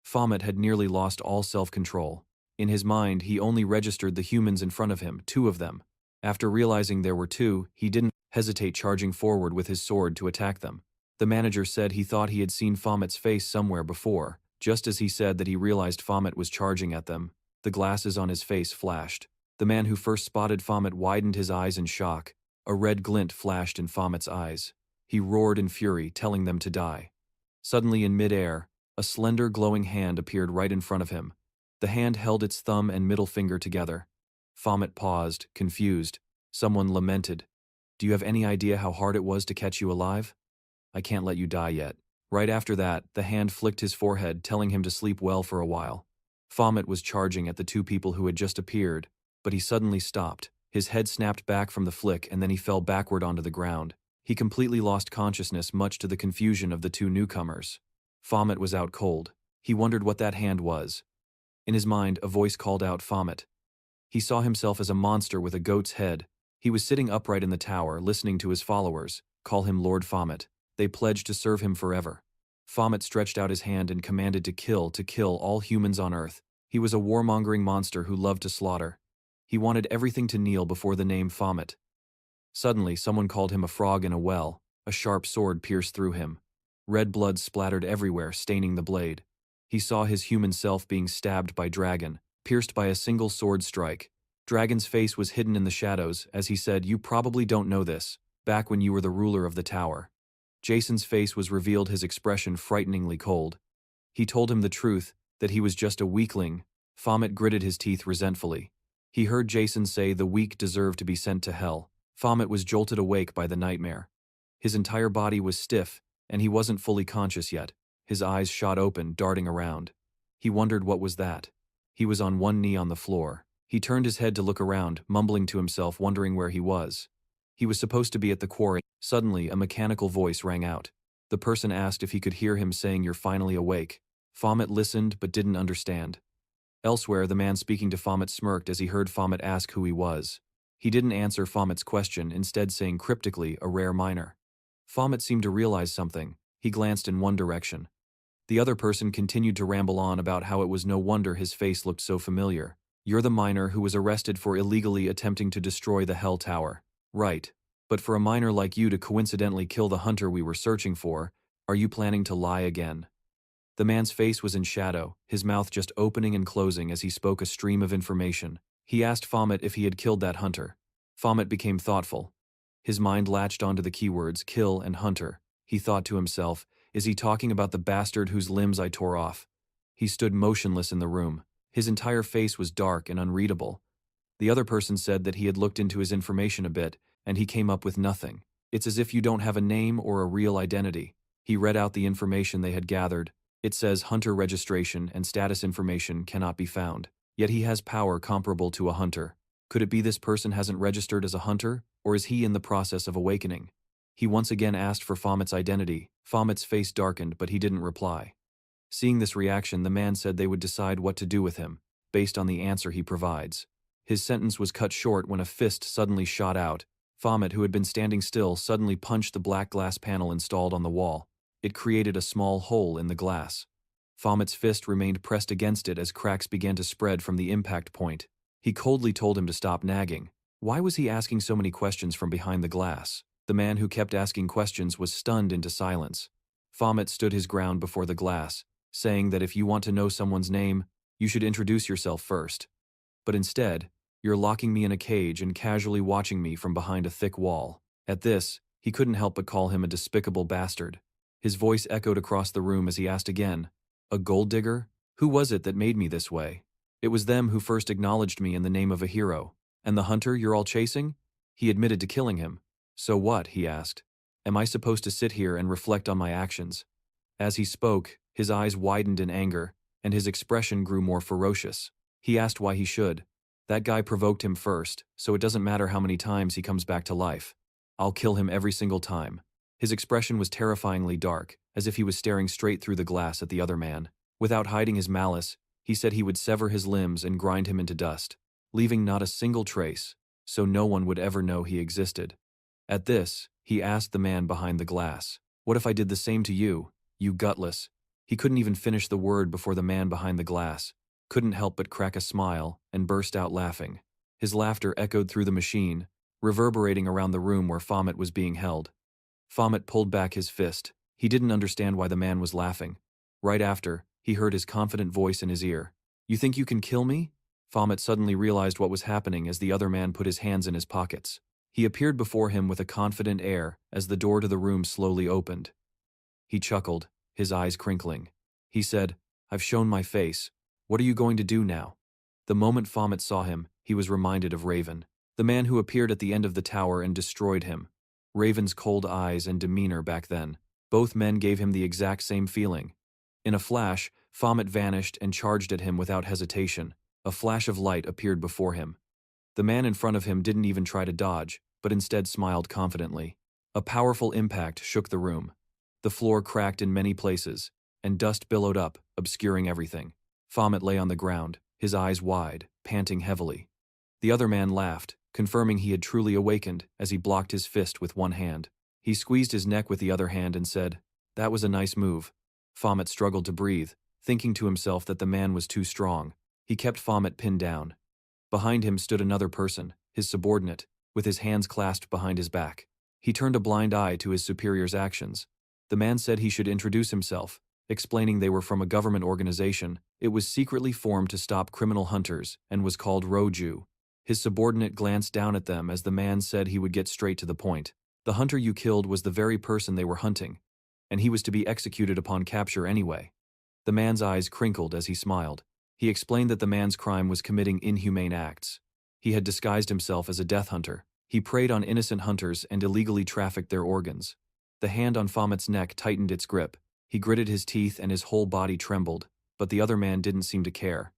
Baphomet had nearly lost all self-control. In his mind, he only registered the humans in front of him, 2 of them. After realizing there were 2, he didn't hesitate, charging forward with his sword to attack them. The manager said he thought he had seen Baphomet's face somewhere before. Just as he said that, he realized Baphomet was charging at them. The glasses on his face flashed. The man who first spotted Baphomet widened his eyes in shock. A red glint flashed in Baphomet's eyes. He roared in fury, telling them to die. Suddenly in mid-air, a slender glowing hand appeared right in front of him. The hand held its thumb and middle finger together. Baphomet paused, confused. Someone lamented, "Do you have any idea how hard it was to catch you alive? I can't let you die yet." Right after that, the hand flicked his forehead, telling him to sleep well for a while. Baphomet was charging at the 2 people who had just appeared, but he suddenly stopped. His head snapped back from the flick and then he fell backward onto the ground. He completely lost consciousness, much to the confusion of the 2 newcomers. Baphomet was out cold. He wondered what that hand was. In his mind, a voice called out Baphomet. He saw himself as a monster with a goat's head. He was sitting upright in the tower, listening to his followers call him Lord Baphomet. They pledged to serve him forever. Baphomet stretched out his hand and commanded to kill all humans on Earth. He was a warmongering monster who loved to slaughter. He wanted everything to kneel before the name Baphomet. Suddenly, someone called him a frog in a well. A sharp sword pierced through him. Red blood splattered everywhere, staining the blade. He saw his human self being stabbed by Dragon, pierced by a single sword strike. Dragon's face was hidden in the shadows as he said, "You probably don't know this, back when you were the ruler of the tower." Jason's face was revealed, his expression frighteningly cold. He told him the truth, that he was just a weakling. Baphomet gritted his teeth resentfully. He heard Jason say the weak deserve to be sent to hell. Baphomet was jolted awake by the nightmare. His entire body was stiff, and he wasn't fully conscious yet. His eyes shot open, darting around. He wondered what was that. He was on one knee on the floor. He turned his head to look around, mumbling to himself, wondering where he was. He was supposed to be at the quarry. Suddenly, a mechanical voice rang out. The person asked if he could hear him saying, "You're finally awake." Baphomet listened but didn't understand. Elsewhere, the man speaking to Baphomet smirked as he heard Baphomet ask who he was. He didn't answer Baphomet's question, instead saying cryptically, "A rare miner." Baphomet seemed to realize something. He glanced in one direction. The other person continued to ramble on about how it was no wonder his face looked so familiar. "You're the miner who was arrested for illegally attempting to destroy the Hell Tower. Right. But for a miner like you to coincidentally kill the hunter we were searching for, are you planning to lie again?" The man's face was in shadow, his mouth just opening and closing as he spoke a stream of information. He asked Baphomet if he had killed that hunter. Baphomet became thoughtful. His mind latched onto the keywords kill and hunter. He thought to himself, is he talking about the bastard whose limbs I tore off? He stood motionless in the room. His entire face was dark and unreadable. The other person said that he had looked into his information a bit, and he came up with nothing. It's as if you don't have a name or a real identity. He read out the information they had gathered. It says hunter registration and status information cannot be found. Yet he has power comparable to a hunter. Could it be this person hasn't registered as a hunter, or is he in the process of awakening? He once again asked for Baphomet's identity. Baphomet's face darkened, but he didn't reply. Seeing this reaction, the man said they would decide what to do with him, based on the answer he provides. His sentence was cut short when a fist suddenly shot out. Baphomet, who had been standing still, suddenly punched the black glass panel installed on the wall. It created a small hole in the glass. Baphomet's fist remained pressed against it as cracks began to spread from the impact point. He coldly told him to stop nagging. Why was he asking so many questions from behind the glass? The man who kept asking questions was stunned into silence. Baphomet stood his ground before the glass, saying that if you want to know someone's name, you should introduce yourself first. But instead, you're locking me in a cage and casually watching me from behind a thick wall. At this, he couldn't help but call him a despicable bastard. His voice echoed across the room as he asked again, "A gold digger? Who was it that made me this way?" "It was them who first acknowledged me in the name of a hero. And the hunter you're all chasing?" He admitted to killing him. "So what?" he asked. "Am I supposed to sit here and reflect on my actions?" As he spoke, his eyes widened in anger, and his expression grew more ferocious. He asked why he should. That guy provoked him first, so it doesn't matter how many times he comes back to life. I'll kill him every single time. His expression was terrifyingly dark, as if he was staring straight through the glass at the other man. Without hiding his malice, he said he would sever his limbs and grind him into dust, leaving not a single trace, so no one would ever know he existed. At this, he asked the man behind the glass, "What if I did the same to you, you gutless?" He couldn't even finish the word before the man behind the glass couldn't help but crack a smile and burst out laughing. His laughter echoed through the machine, reverberating around the room where Baphomet was being held. Baphomet pulled back his fist. He didn't understand why the man was laughing. Right after, he heard his confident voice in his ear. "You think you can kill me?" Baphomet suddenly realized what was happening as the other man put his hands in his pockets. He appeared before him with a confident air as the door to the room slowly opened. He chuckled, his eyes crinkling. He said, "I've shown my face. What are you going to do now?" The moment Baphomet saw him, he was reminded of Raven, the man who appeared at the end of the tower and destroyed him. Raven's cold eyes and demeanor back then. Both men gave him the exact same feeling. In a flash, Baphomet vanished and charged at him without hesitation. A flash of light appeared before him. The man in front of him didn't even try to dodge, but instead smiled confidently. A powerful impact shook the room. The floor cracked in many places, and dust billowed up, obscuring everything. Baphomet lay on the ground, his eyes wide, panting heavily. The other man laughed, confirming he had truly awakened as he blocked his fist with one hand. He squeezed his neck with the other hand and said, "That was a nice move." Baphomet struggled to breathe, thinking to himself that the man was too strong. He kept Baphomet pinned down. Behind him stood another person, his subordinate, with his hands clasped behind his back. He turned a blind eye to his superior's actions. The man said he should introduce himself, explaining they were from a government organization. It was secretly formed to stop criminal hunters and was called Roju. His subordinate glanced down at them as the man said he would get straight to the point. The hunter you killed was the very person they were hunting, and he was to be executed upon capture anyway. The man's eyes crinkled as he smiled. He explained that the man's crime was committing inhumane acts. He had disguised himself as a death hunter. He preyed on innocent hunters and illegally trafficked their organs. The hand on Baphomet's neck tightened its grip. He gritted his teeth and his whole body trembled, but the other man didn't seem to care.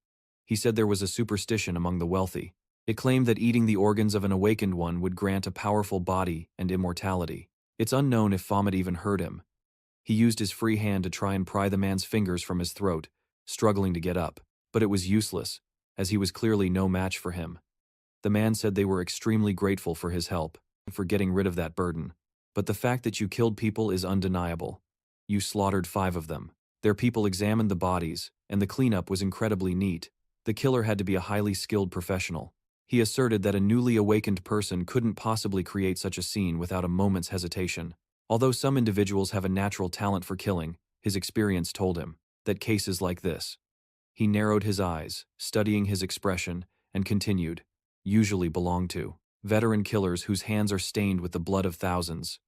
He said there was a superstition among the wealthy. It claimed that eating the organs of an awakened one would grant a powerful body and immortality. It's unknown if Baphomet even heard him. He used his free hand to try and pry the man's fingers from his throat, struggling to get up, but it was useless, as he was clearly no match for him. The man said they were extremely grateful for his help, and for getting rid of that burden. But the fact that you killed people is undeniable. You slaughtered 5 of them. Their people examined the bodies, and the cleanup was incredibly neat. The killer had to be a highly skilled professional. He asserted that a newly awakened person couldn't possibly create such a scene without a moment's hesitation. Although some individuals have a natural talent for killing, his experience told him that cases like this. He narrowed his eyes, studying his expression, and continued, usually belong to veteran killers whose hands are stained with the blood of thousands.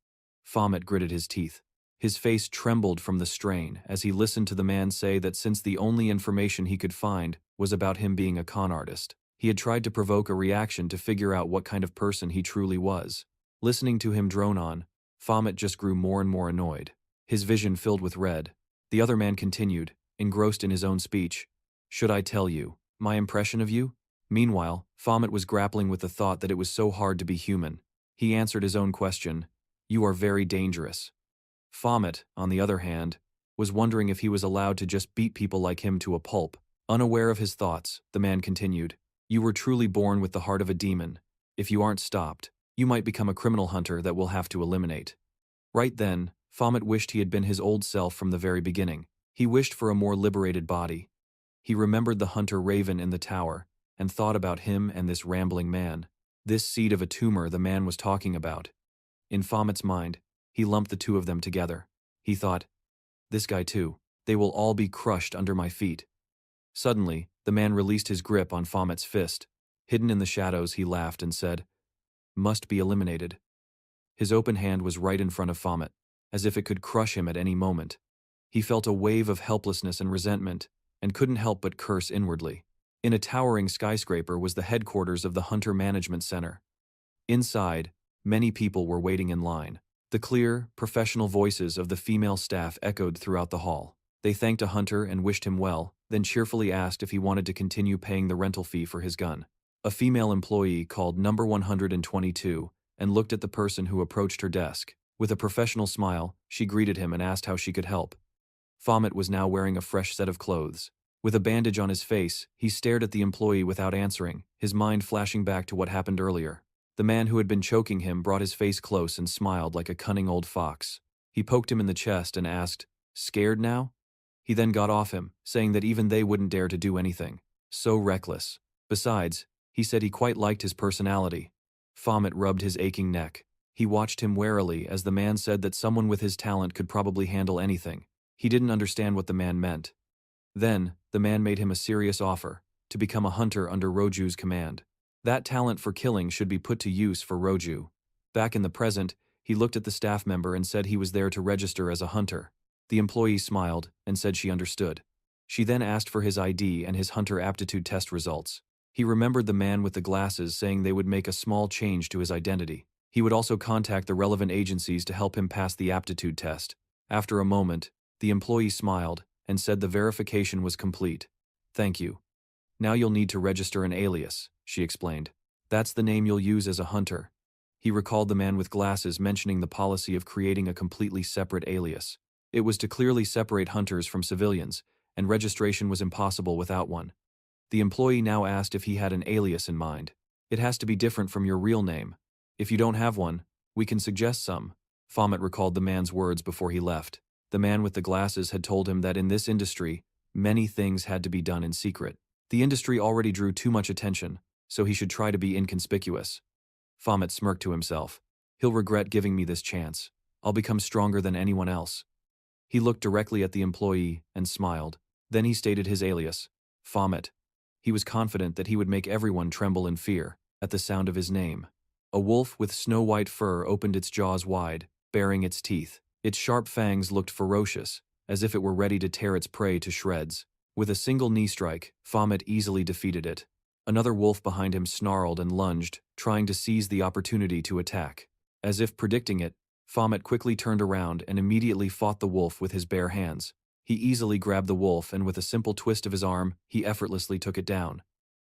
Baphomet gritted his teeth. His face trembled from the strain as he listened to the man say that since the only information he could find was about him being a con artist, he had tried to provoke a reaction to figure out what kind of person he truly was. Listening to him drone on, Baphomet just grew more and more annoyed. His vision filled with red. The other man continued, engrossed in his own speech. Should I tell you my impression of you? Meanwhile, Baphomet was grappling with the thought that it was so hard to be human. He answered his own question. You are very dangerous. Baphomet, on the other hand, was wondering if he was allowed to just beat people like him to a pulp. Unaware of his thoughts, the man continued. You were truly born with the heart of a demon. If you aren't stopped, you might become a criminal hunter that we'll have to eliminate. Right then, Baphomet wished he had been his old self from the very beginning. He wished for a more liberated body. He remembered the hunter Raven in the tower, and thought about him and this rambling man. This seed of a tumor the man was talking about. In Baphomet's mind, he lumped the two of them together. He thought, this guy too. They will all be crushed under my feet. Suddenly, the man released his grip on Baphomet's fist. Hidden in the shadows, he laughed and said, must be eliminated. His open hand was right in front of Baphomet, as if it could crush him at any moment. He felt a wave of helplessness and resentment, and couldn't help but curse inwardly. In a towering skyscraper was the headquarters of the Hunter Management Center. Inside, many people were waiting in line. The clear, professional voices of the female staff echoed throughout the hall. They thanked a hunter and wished him well, then cheerfully asked if he wanted to continue paying the rental fee for his gun. A female employee called number 122 and looked at the person who approached her desk. With a professional smile, she greeted him and asked how she could help. Baphomet was now wearing a fresh set of clothes. With a bandage on his face, he stared at the employee without answering, his mind flashing back to what happened earlier. The man who had been choking him brought his face close and smiled like a cunning old fox. He poked him in the chest and asked, scared now? He then got off him, saying that even they wouldn't dare to do anything. So reckless. Besides, he said he quite liked his personality. Baphomet rubbed his aching neck. He watched him warily as the man said that someone with his talent could probably handle anything. He didn't understand what the man meant. Then, the man made him a serious offer, to become a hunter under Roju's command. That talent for killing should be put to use for Roju. Back in the present, he looked at the staff member and said he was there to register as a hunter. The employee smiled and said she understood. She then asked for his ID and his hunter aptitude test results. He remembered the man with the glasses saying they would make a small change to his identity. He would also contact the relevant agencies to help him pass the aptitude test. After a moment, the employee smiled and said the verification was complete. Thank you. Now you'll need to register an alias, she explained. That's the name you'll use as a hunter. He recalled the man with glasses mentioning the policy of creating a completely separate alias. It was to clearly separate hunters from civilians, and registration was impossible without one. The employee now asked if he had an alias in mind. It has to be different from your real name. If you don't have one, we can suggest some. Baphomet recalled the man's words before he left. The man with the glasses had told him that in this industry, many things had to be done in secret. The industry already drew too much attention, so he should try to be inconspicuous. Baphomet smirked to himself. He'll regret giving me this chance. I'll become stronger than anyone else. He looked directly at the employee and smiled. Then he stated his alias, Baphomet. He was confident that he would make everyone tremble in fear at the sound of his name. A wolf with snow-white fur opened its jaws wide, baring its teeth. Its sharp fangs looked ferocious, as if it were ready to tear its prey to shreds. With a single knee strike, Baphomet easily defeated it. Another wolf behind him snarled and lunged, trying to seize the opportunity to attack. As if predicting it, Baphomet quickly turned around and immediately fought the wolf with his bare hands. He easily grabbed the wolf and with a simple twist of his arm, he effortlessly took it down.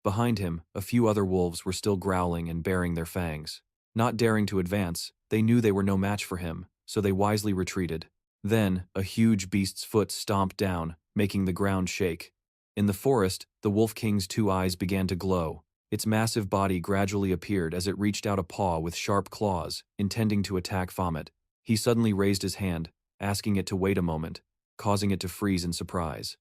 Behind him, a few other wolves were still growling and baring their fangs. Not daring to advance, they knew they were no match for him, so they wisely retreated. Then, a huge beast's foot stomped down, making the ground shake. In the forest, the Wolf King's two eyes began to glow. Its massive body gradually appeared as it reached out a paw with sharp claws, intending to attack Baphomet. He suddenly raised his hand, asking it to wait a moment, causing it to freeze in surprise.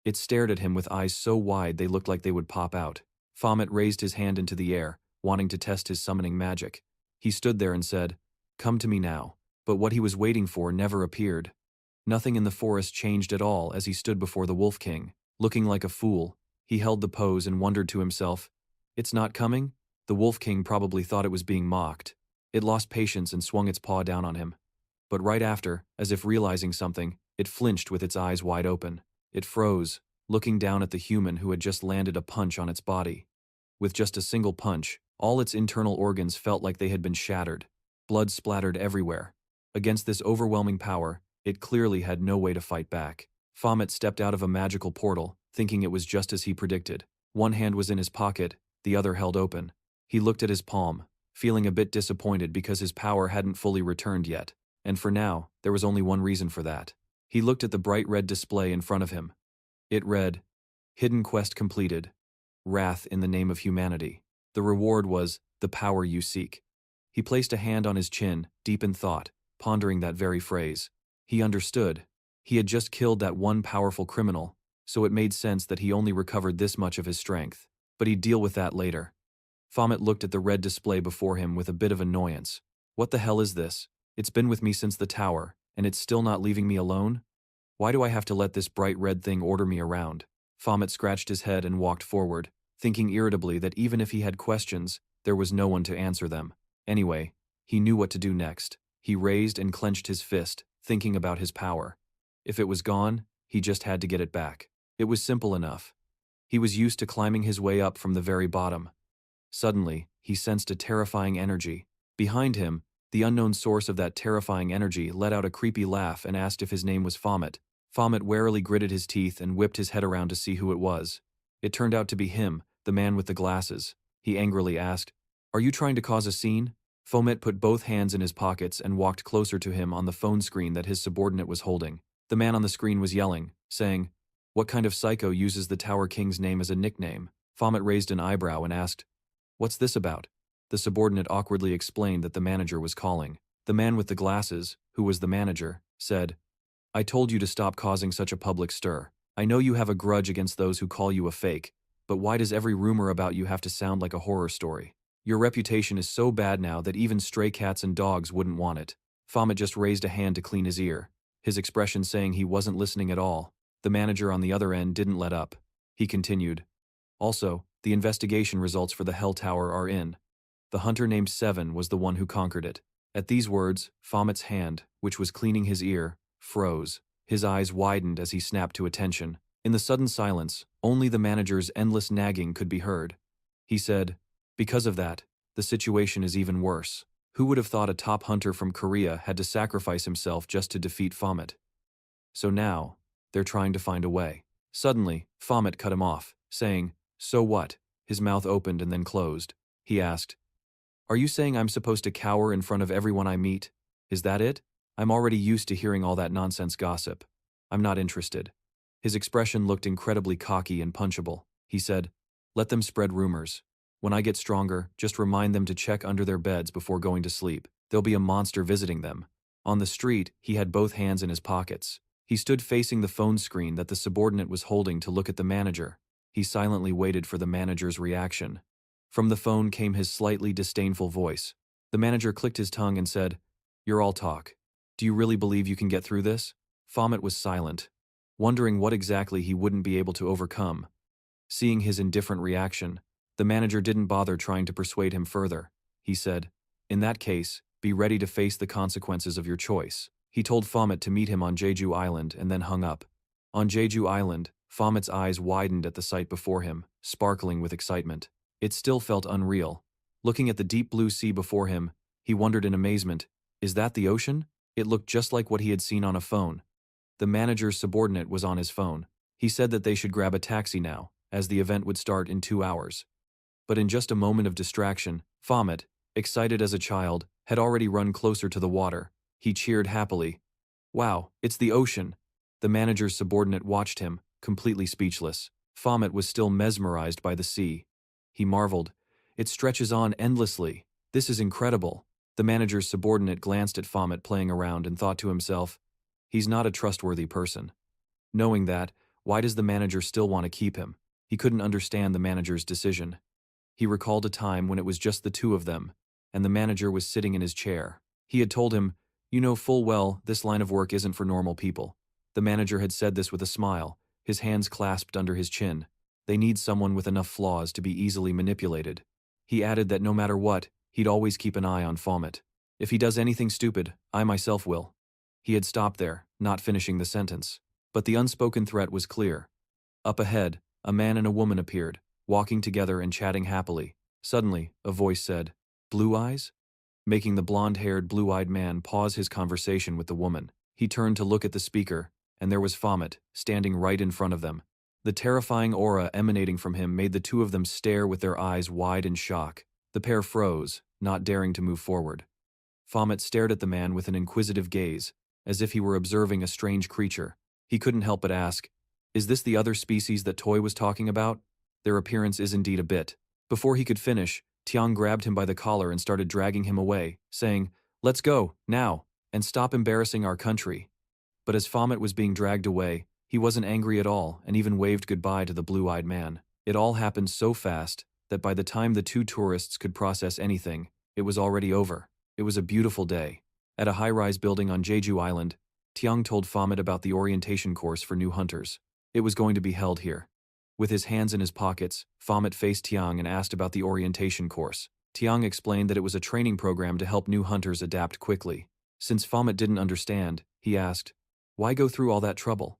It stared at him with eyes so wide they looked like they would pop out. Baphomet raised his hand into the air, wanting to test his summoning magic. He stood there and said, "Come to me now." But what he was waiting for never appeared. Nothing in the forest changed at all as he stood before the Wolf King. Looking like a fool, he held the pose and wondered to himself, "It's not coming?" The Wolf King probably thought it was being mocked. It lost patience and swung its paw down on him. But right after, as if realizing something, it flinched with its eyes wide open. It froze, looking down at the human who had just landed a punch on its body. With just a single punch, all its internal organs felt like they had been shattered. Blood splattered everywhere. Against this overwhelming power, it clearly had no way to fight back. Baphomet stepped out of a magical portal, thinking it was just as he predicted. One hand was in his pocket, the other held open. He looked at his palm, feeling a bit disappointed because his power hadn't fully returned yet. And for now, there was only one reason for that. He looked at the bright red display in front of him. It read, "Hidden quest completed. Wrath in the name of humanity." The reward was, "the power you seek." He placed a hand on his chin, deep in thought, pondering that very phrase. He understood. He had just killed that one powerful criminal, so it made sense that he only recovered this much of his strength. But he'd deal with that later. Baphomet looked at the red display before him with a bit of annoyance. What the hell is this? It's been with me since the tower, and it's still not leaving me alone? Why do I have to let this bright red thing order me around? Baphomet scratched his head and walked forward, thinking irritably that even if he had questions, there was no one to answer them. Anyway, he knew what to do next. He raised and clenched his fist, thinking about his power. If it was gone, he just had to get it back. It was simple enough. He was used to climbing his way up from the very bottom. Suddenly, he sensed a terrifying energy. Behind him, the unknown source of that terrifying energy let out a creepy laugh and asked if his name was Baphomet. Baphomet warily gritted his teeth and whipped his head around to see who it was. It turned out to be him, the man with the glasses. He angrily asked, "Are you trying to cause a scene?" Baphomet put both hands in his pockets and walked closer to him on the phone screen that his subordinate was holding. The man on the screen was yelling, saying, "What kind of psycho uses the Tower King's name as a nickname?" Baphomet raised an eyebrow and asked, "What's this about?" The subordinate awkwardly explained that the manager was calling. The man with the glasses, who was the manager, said, "I told you to stop causing such a public stir. I know you have a grudge against those who call you a fake, but why does every rumor about you have to sound like a horror story? Your reputation is so bad now that even stray cats and dogs wouldn't want it." Baphomet just raised a hand to clean his ear, his expression saying he wasn't listening at all. The manager on the other end didn't let up. He continued, "Also, the investigation results for the Hell Tower are in. The hunter named Seven was the one who conquered it." At these words, Baphomet's hand, which was cleaning his ear, froze. His eyes widened as he snapped to attention. In the sudden silence, only the manager's endless nagging could be heard. He said, "Because of that, the situation is even worse. Who would have thought a top hunter from Korea had to sacrifice himself just to defeat Baphomet? So now, they're trying to find a way." Suddenly, Baphomet cut him off, saying, "So what?" His mouth opened and then closed. He asked, "Are you saying I'm supposed to cower in front of everyone I meet? Is that it? I'm already used to hearing all that nonsense gossip. I'm not interested." His expression looked incredibly cocky and punchable. He said, "Let them spread rumors. When I get stronger, just remind them to check under their beds before going to sleep. There'll be a monster visiting them." On the street, he had both hands in his pockets. He stood facing the phone screen that the subordinate was holding to look at the manager. He silently waited for the manager's reaction. From the phone came his slightly disdainful voice. The manager clicked his tongue and said, "You're all talk. Do you really believe you can get through this?" Baphomet was silent, wondering what exactly he wouldn't be able to overcome. Seeing his indifferent reaction, the manager didn't bother trying to persuade him further. He said, "In that case, be ready to face the consequences of your choice." He told Baphomet to meet him on Jeju Island and then hung up. On Jeju Island, Baphomet's eyes widened at the sight before him, sparkling with excitement. It still felt unreal. Looking at the deep blue sea before him, he wondered in amazement, is that the ocean? It looked just like what he had seen on a phone. The manager's subordinate was on his phone. He said that they should grab a taxi now, as the event would start in 2 hours. But in just a moment of distraction, Baphomet, excited as a child, had already run closer to the water. He cheered happily. Wow, it's the ocean. The manager's subordinate watched him, completely speechless. Baphomet was still mesmerized by the sea. He marveled. It stretches on endlessly. This is incredible. The manager's subordinate glanced at Baphomet playing around and thought to himself, he's not a trustworthy person. Knowing that, why does the manager still want to keep him? He couldn't understand the manager's decision. He recalled a time when it was just the two of them, and the manager was sitting in his chair. He had told him, you know full well this line of work isn't for normal people. The manager had said this with a smile, his hands clasped under his chin. They need someone with enough flaws to be easily manipulated. He added that no matter what, he'd always keep an eye on Baphomet. If he does anything stupid, I myself will. He had stopped there, not finishing the sentence. But the unspoken threat was clear. Up ahead, a man and a woman appeared, walking together and chatting happily. Suddenly, a voice said, "Blue eyes?" Making the blonde-haired, blue-eyed man pause his conversation with the woman. He turned to look at the speaker, and there was Baphomet, standing right in front of them. The terrifying aura emanating from him made the two of them stare with their eyes wide in shock. The pair froze, not daring to move forward. Baphomet stared at the man with an inquisitive gaze, as if he were observing a strange creature. He couldn't help but ask, is this the other species that Toy was talking about? Their appearance is indeed a bit. Before he could finish, Tiang grabbed him by the collar and started dragging him away, saying, let's go, now, and stop embarrassing our country. But as Baphomet was being dragged away, he wasn't angry at all and even waved goodbye to the blue-eyed man. It all happened so fast that by the time the two tourists could process anything, it was already over. It was a beautiful day. At a high-rise building on Jeju Island, Tiang told Baphomet about the orientation course for new hunters. It was going to be held here. With his hands in his pockets, Baphomet faced Tiang and asked about the orientation course. Tiang explained that it was a training program to help new hunters adapt quickly. Since Baphomet didn't understand, he asked, why go through all that trouble?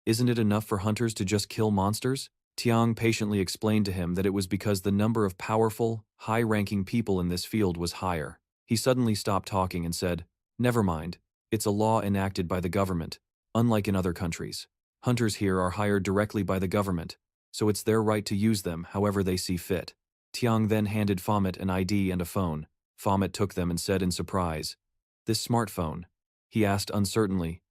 Isn't it enough for hunters to just kill monsters? Tiang patiently explained to him that it was because the number of powerful, high-ranking people in this field was higher. He suddenly stopped talking and said, never mind, it's a law enacted by the government, unlike in other countries. Hunters here are hired directly by the government, so it's their right to use them however they see fit. Tiang then handed Baphomet an ID and a phone. Baphomet took them and said in surprise, this smartphone? He asked uncertainly,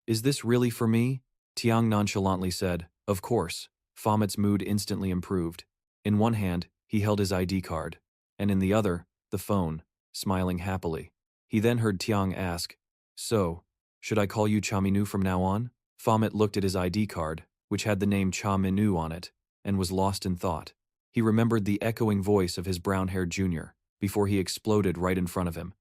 is this really for me? Tiang nonchalantly said, of course. Baphomet's mood instantly improved. In one hand, he held his ID card, and in the other, the phone, smiling happily. He then heard Tiang ask, so, should I call you Cha Minu from now on? Baphomet looked at his ID card, which had the name Cha Minu on it, and was lost in thought. He remembered the echoing voice of his brown-haired junior, before he exploded right in front of him.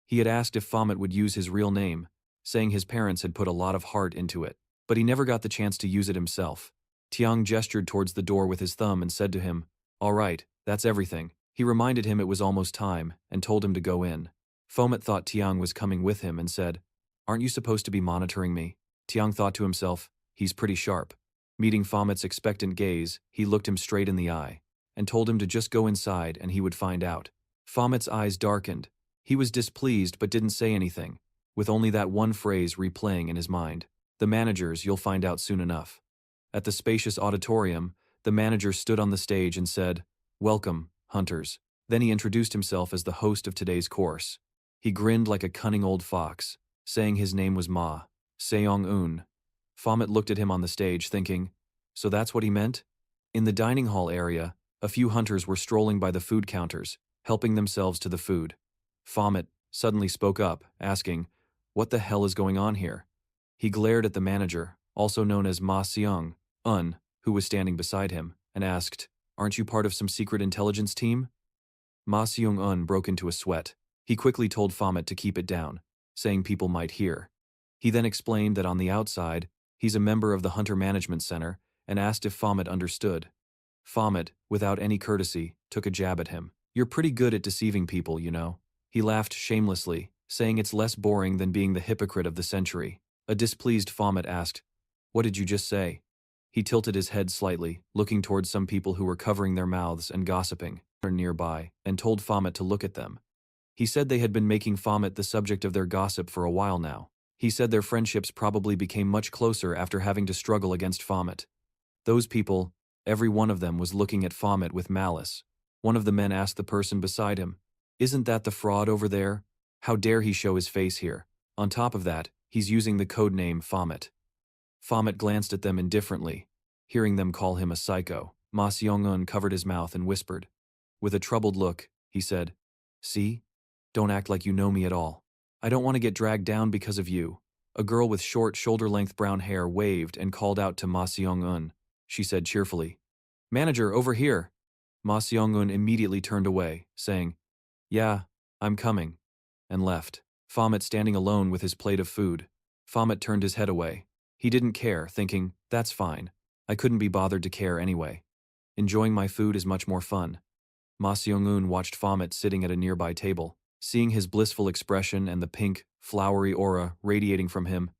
He had asked if Baphomet would use his real name, saying his parents had put a lot of heart into it, but he never got the chance to use it himself. Tiang gestured towards the door with his thumb and said to him, all right, that's everything. He reminded him it was almost time, and told him to go in. Baphomet thought Tiang was coming with him and said, aren't you supposed to be monitoring me? Tiang thought to himself, he's pretty sharp. Meeting Baphomet's expectant gaze, he looked him straight in the eye, and told him to just go inside and he would find out. Baphomet's eyes darkened. He was displeased but didn't say anything, with only that one phrase replaying in his mind. The managers, you'll find out soon enough. At the spacious auditorium, the manager stood on the stage and said, welcome, hunters. Then he introduced himself as the host of today's course. He grinned like a cunning old fox, saying his name was Ma Seong-un. Baphomet looked at him on the stage, thinking, so that's what he meant? In the dining hall area, a few hunters were strolling by the food counters, helping themselves to the food. Baphomet suddenly spoke up, asking, what the hell is going on here? He glared at the manager, also known as Ma Seong-un, who was standing beside him, and asked, aren't you part of some secret intelligence team? Ma Seong-un broke into a sweat. He quickly told Baphomet to keep it down, saying people might hear. He then explained that on the outside, he's a member of the Hunter Management Center, and asked if Baphomet understood. Baphomet, without any courtesy, took a jab at him. You're pretty good at deceiving people, you know. He laughed shamelessly, saying it's less boring than being the hypocrite of the century. A displeased Baphomet asked, what did you just say? He tilted his head slightly, looking towards some people who were covering their mouths and gossiping nearby, and told Baphomet to look at them. He said they had been making Baphomet the subject of their gossip for a while now. He said their friendships probably became much closer after having to struggle against Baphomet. Those people, every one of them was looking at Baphomet with malice. One of the men asked the person beside him, "Isn't that the fraud over there? How dare he show his face here? On top of that, he's using the code name Baphomet." Baphomet glanced at them indifferently, hearing them call him a psycho. Ma Seong-un covered his mouth and whispered. With a troubled look, he said, "See? Don't act like you know me at all. I don't want to get dragged down because of you." A girl with short, shoulder-length brown hair waved and called out to Ma Seong-un. She said cheerfully, "Manager, over here." Ma Seong-un immediately turned away, saying, "Yeah, I'm coming," and left. Baphomet standing alone with his plate of food. Baphomet turned his head away. He didn't care, thinking, "That's fine. I couldn't be bothered to care anyway. Enjoying my food is much more fun." Ma Seong-un watched Baphomet sitting at a nearby table. Seeing his blissful expression and the pink, flowery aura radiating from him,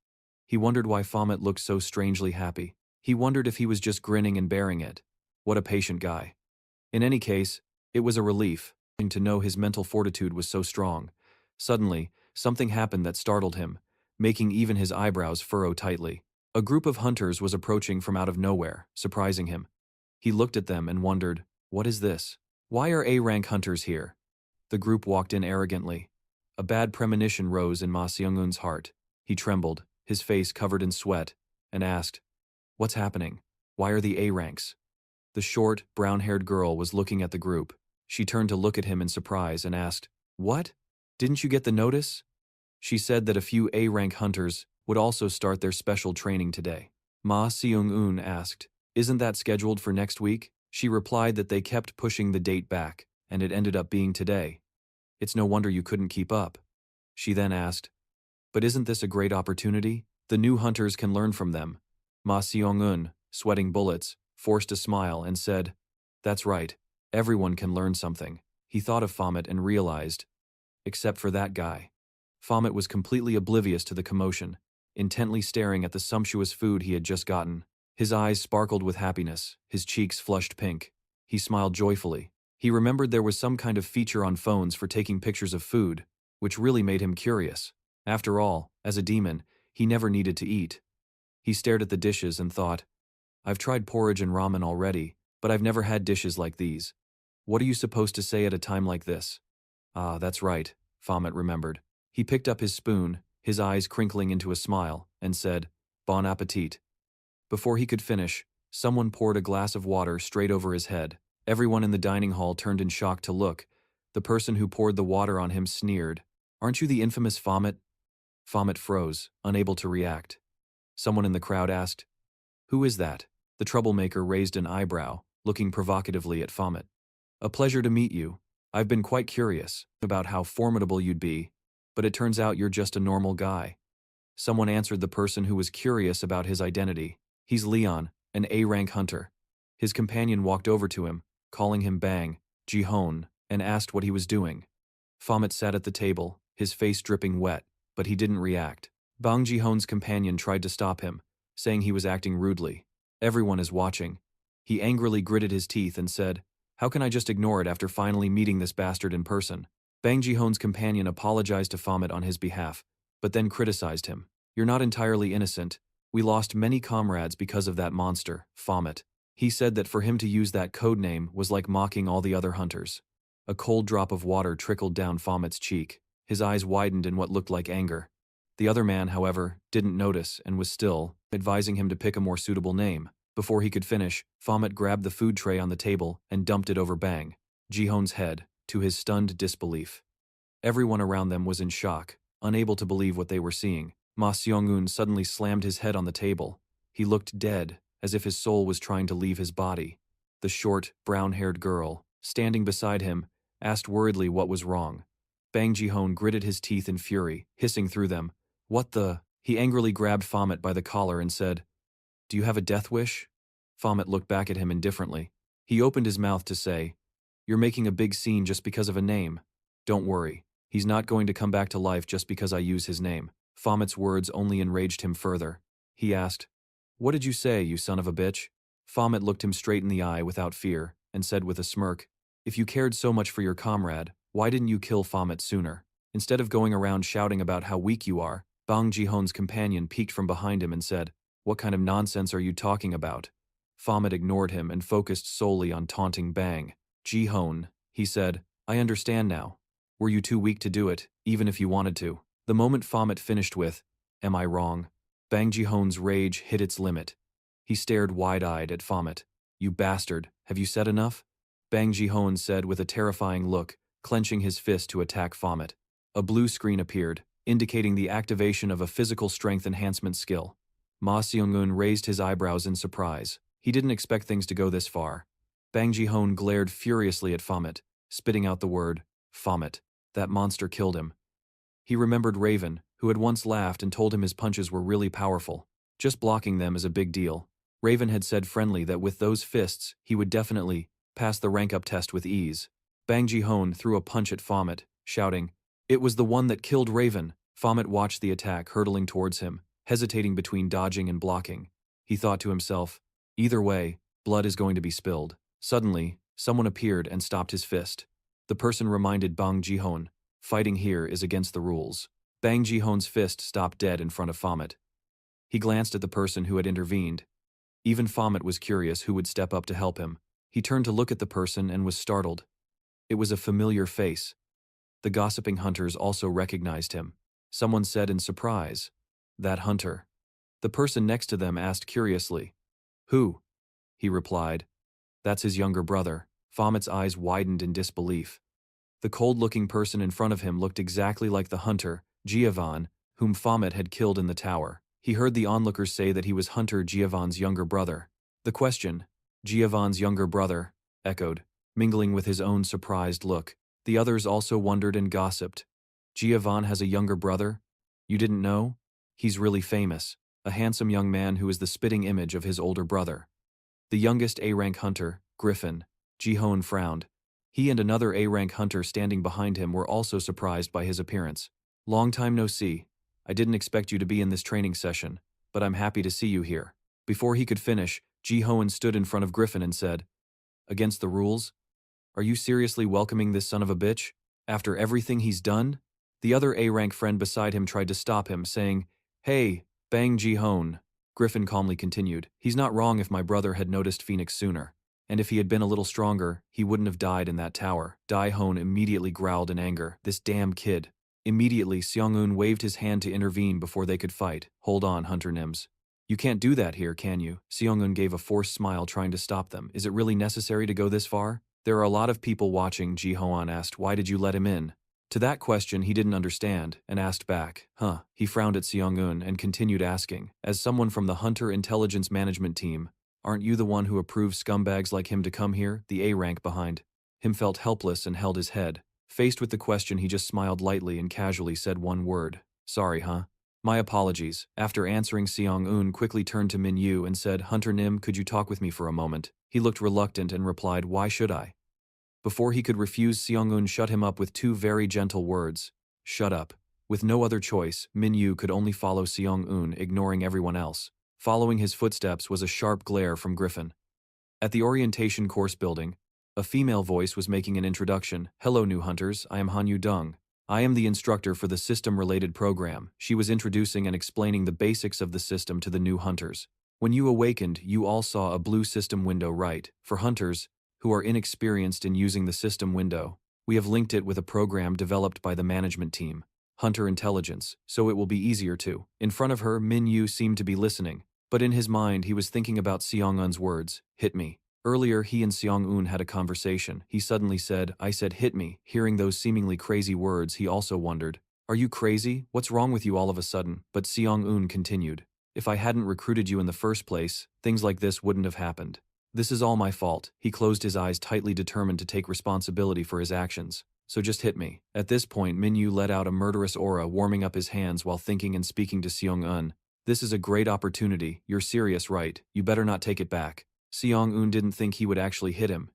he wondered why Baphomet looked so strangely happy. He wondered if he was just grinning and bearing it. What a patient guy. In any case, it was a relief to know his mental fortitude was so strong. Suddenly, something happened that startled him, making even his eyebrows furrow tightly. A group of hunters was approaching from out of nowhere, surprising him. He looked at them and wondered, what is this? Why are A-rank hunters here? The group walked in arrogantly. A bad premonition rose in Ma Seong-un's heart. He trembled, his face covered in sweat, and asked, "What's happening? Why are the A-ranks?" The short, brown-haired girl was looking at the group. She turned to look at him in surprise and asked, "What? Didn't you get the notice?" She said that a few A-rank hunters would also start their special training today. Ma Seong-un asked, "Isn't that scheduled for next week?" She replied that they kept pushing the date back, and it ended up being today. "It's no wonder you couldn't keep up." She then asked, "But isn't this a great opportunity? The new hunters can learn from them." Ma Seong-un, sweating bullets, forced a smile and said, "That's right, everyone can learn something." He thought of Baphomet and realized, except for that guy. Baphomet was completely oblivious to the commotion, intently staring at the sumptuous food he had just gotten. His eyes sparkled with happiness, his cheeks flushed pink. He smiled joyfully. He remembered there was some kind of feature on phones for taking pictures of food, which really made him curious. After all, as a demon, he never needed to eat. He stared at the dishes and thought, "I've tried porridge and ramen already, but I've never had dishes like these. What are you supposed to say at a time like this?" "Ah, that's right," Baphomet remembered. He picked up his spoon, his eyes crinkling into a smile, and said, "Bon appetit." Before he could finish, someone poured a glass of water straight over his head. Everyone in the dining hall turned in shock to look. The person who poured the water on him sneered, "Aren't you the infamous Baphomet?" Baphomet froze, unable to react. Someone in the crowd asked, "Who is that?" The troublemaker raised an eyebrow, looking provocatively at Baphomet. "A pleasure to meet you. I've been quite curious about how formidable you'd be, but it turns out you're just a normal guy." Someone answered the person who was curious about his identity. "He's Leon, an A-rank hunter." His companion walked over to him, calling him Bang Ji-hoon, and asked what he was doing. Baphomet sat at the table, his face dripping wet, but he didn't react. Bang Ji-hoon's companion tried to stop him, saying he was acting rudely. "Everyone is watching." He angrily gritted his teeth and said, "How can I just ignore it after finally meeting this bastard in person?" Bang Ji-hoon's companion apologized to Baphomet on his behalf, but then criticized him. "You're not entirely innocent. We lost many comrades because of that monster, Baphomet." He said that for him to use that code name was like mocking all the other hunters. A cold drop of water trickled down Baphomet's cheek. His eyes widened in what looked like anger. The other man, however, didn't notice and was still, advising him to pick a more suitable name. Before he could finish, Baphomet grabbed the food tray on the table and dumped it over Bang Ji-hoon's head, to his stunned disbelief. Everyone around them was in shock, unable to believe what they were seeing. Ma Seong-un suddenly slammed his head on the table. He looked dead, as if his soul was trying to leave his body. The short, brown-haired girl, standing beside him, asked worriedly what was wrong. Bang Ji-hoon gritted his teeth in fury, hissing through them, "What the?" He angrily grabbed Baphomet by the collar and said, "Do you have a death wish?" Baphomet looked back at him indifferently. He opened his mouth to say, "You're making a big scene just because of a name. Don't worry, he's not going to come back to life just because I use his name." Baphomet's words only enraged him further. He asked, What did you say, you son of a bitch? Baphomet looked him straight in the eye without fear, and said with a smirk, if you cared so much for your comrade, why didn't you kill Baphomet sooner? Instead of going around shouting about how weak you are, Bang Jihon's companion peeked from behind him and said, what kind of nonsense are you talking about? Baphomet ignored him and focused solely on taunting Bang. Jihon, he said, I understand now. Were you too weak to do it, even if you wanted to? The moment Baphomet finished with, am I wrong? Bang Jihon's rage hit its limit. He stared wide-eyed at Baphomet. You bastard, have you said enough? Bang Jihon said with a terrifying look, clenching his fist to attack Baphomet. A blue screen appeared, indicating the activation of a physical strength enhancement skill. Ma Seung-eun raised his eyebrows in surprise. He didn't expect things to go this far. Bang Jihon glared furiously at Baphomet, spitting out the word, Baphomet. That monster killed him. He remembered Raven, who had once laughed and told him his punches were really powerful. Just blocking them is a big deal. Raven had said friendly that with those fists, he would definitely pass the rank-up test with ease. Bang Jihon threw a punch at Baphomet, shouting, it was the one that killed Raven. Baphomet watched the attack hurtling towards him, hesitating between dodging and blocking. He thought to himself, either way, blood is going to be spilled. Suddenly, someone appeared and stopped his fist. The person reminded Bang Jihon, fighting here is against the rules. Bang Jihon's fist stopped dead in front of Baphomet. He glanced at the person who had intervened. Even Baphomet was curious who would step up to help him. He turned to look at the person and was startled. It was a familiar face. The gossiping hunters also recognized him. Someone said in surprise, that hunter. The person next to them asked curiously, who? He replied, that's his younger brother. Baphomet's eyes widened in disbelief. The cold-looking person in front of him looked exactly like the hunter, Giovanni, whom Baphomet had killed in the tower. He heard the onlookers say that he was Hunter Giovanni's younger brother. The question, Giovanni's younger brother, echoed, mingling with his own surprised look. The others also wondered and gossiped. Giovanni has a younger brother? You didn't know? He's really famous, a handsome young man who is the spitting image of his older brother. The youngest A-rank hunter, Griffin. Jihon frowned. He and another A-rank hunter standing behind him were also surprised by his appearance. Long time no see. I didn't expect you to be in this training session, but I'm happy to see you here. Before he could finish, Jihon stood in front of Griffin and said, against the rules? Are you seriously welcoming this son of a bitch? After everything he's done? The other A-rank friend beside him tried to stop him, saying, hey, Bang Jihon. Griffin calmly continued, he's not wrong if my brother had noticed Phoenix sooner. And if he had been a little stronger, he wouldn't have died in that tower. Daihon immediately growled in anger, this damn kid. Immediately, Seung-eun waved his hand to intervene before they could fight. Hold on, Hunter Nims. You can't do that here, can you? Seung-eun gave a forced smile trying to stop them. Is it really necessary to go this far? There are a lot of people watching, Ji-hoan asked. Why did you let him in? To that question he didn't understand, and asked back, huh? He frowned at Seung-eun and continued asking, as someone from the Hunter Intelligence Management Team, aren't you the one who approves scumbags like him to come here? The A-rank behind him felt helpless and held his head. Faced with the question, he just smiled lightly and casually said one word. Sorry, huh? My apologies. After answering, Seung-eun quickly turned to Min Yu and said, Hunter Nim, could you talk with me for a moment? He looked reluctant and replied, why should I? Before he could refuse, Seung-eun shut him up with two very gentle words. Shut up. With no other choice, Min Yu could only follow Seung-eun, ignoring everyone else. Following his footsteps was a sharp glare from Griffin. At the orientation course building, a female voice was making an introduction. Hello, new hunters, I am Han Yu-dong. I am the instructor for the system-related program. She was introducing and explaining the basics of the system to the new hunters. When you awakened, you all saw a blue system window, right? For hunters who are inexperienced in using the system window, we have linked it with a program developed by the management team, Hunter Intelligence, so it will be easier to. In front of her, Min Yu seemed to be listening, but in his mind he was thinking about Seong-eun's words, hit me. Earlier he and Seong-eun had a conversation. He suddenly said, I said hit me. Hearing those seemingly crazy words, he also wondered, are you crazy? What's wrong with you all of a sudden? But Seong-eun continued, if I hadn't recruited you in the first place, things like this wouldn't have happened. This is all my fault. He closed his eyes tightly, determined to take responsibility for his actions. So just hit me. At this point, Min Yu let out a murderous aura, warming up his hands while thinking and speaking to Seong-eun. This is a great opportunity. You're serious, right? You better not take it back. Seong-eun didn't think he would actually hit him.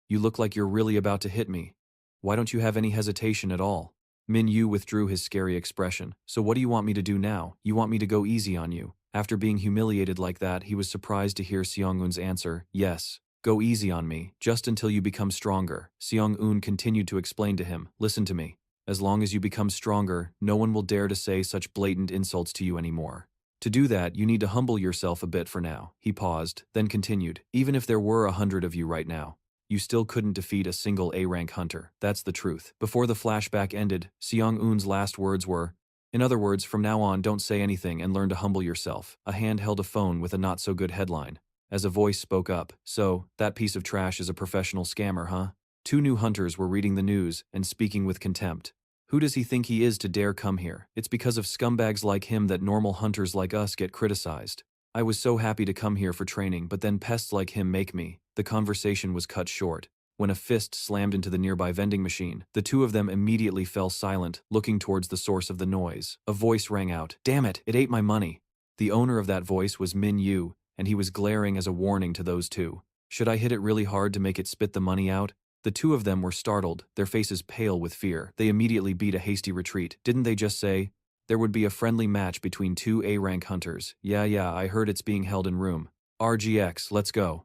You look like you're really about to hit me. Why don't you have any hesitation at all? Min Yu withdrew his scary expression. So what do you want me to do now? You want me to go easy on you? After being humiliated like that, he was surprised to hear Seong-eun's answer, yes. Go easy on me, just until you become stronger. Seong-eun continued to explain to him, listen to me. As long as you become stronger, no one will dare to say such blatant insults to you anymore. To do that, you need to humble yourself a bit for now. He paused, then continued, even if there were 100 of you right now, you still couldn't defeat a single A-rank hunter. That's the truth. Before the flashback ended, Seong-eun's last words were, in other words, from now on don't say anything and learn to humble yourself. A hand held a phone with a not-so-good headline. As a voice spoke up, so, that piece of trash is a professional scammer, huh? 2 new hunters were reading the news and speaking with contempt. Who does he think he is to dare come here? It's because of scumbags like him that normal hunters like us get criticized. I was so happy to come here for training, but then pests like him make me. The conversation was cut short. When a fist slammed into the nearby vending machine, the 2 of them immediately fell silent, looking towards the source of the noise. A voice rang out, damn it, it ate my money. The owner of that voice was Min Yu, and he was glaring as a warning to those 2. Should I hit it really hard to make it spit the money out? The 2 of them were startled, their faces pale with fear. They immediately beat a hasty retreat. Didn't they just say, there would be a friendly match between 2 A-rank hunters? Yeah, I heard it's being held in room RGX, let's go.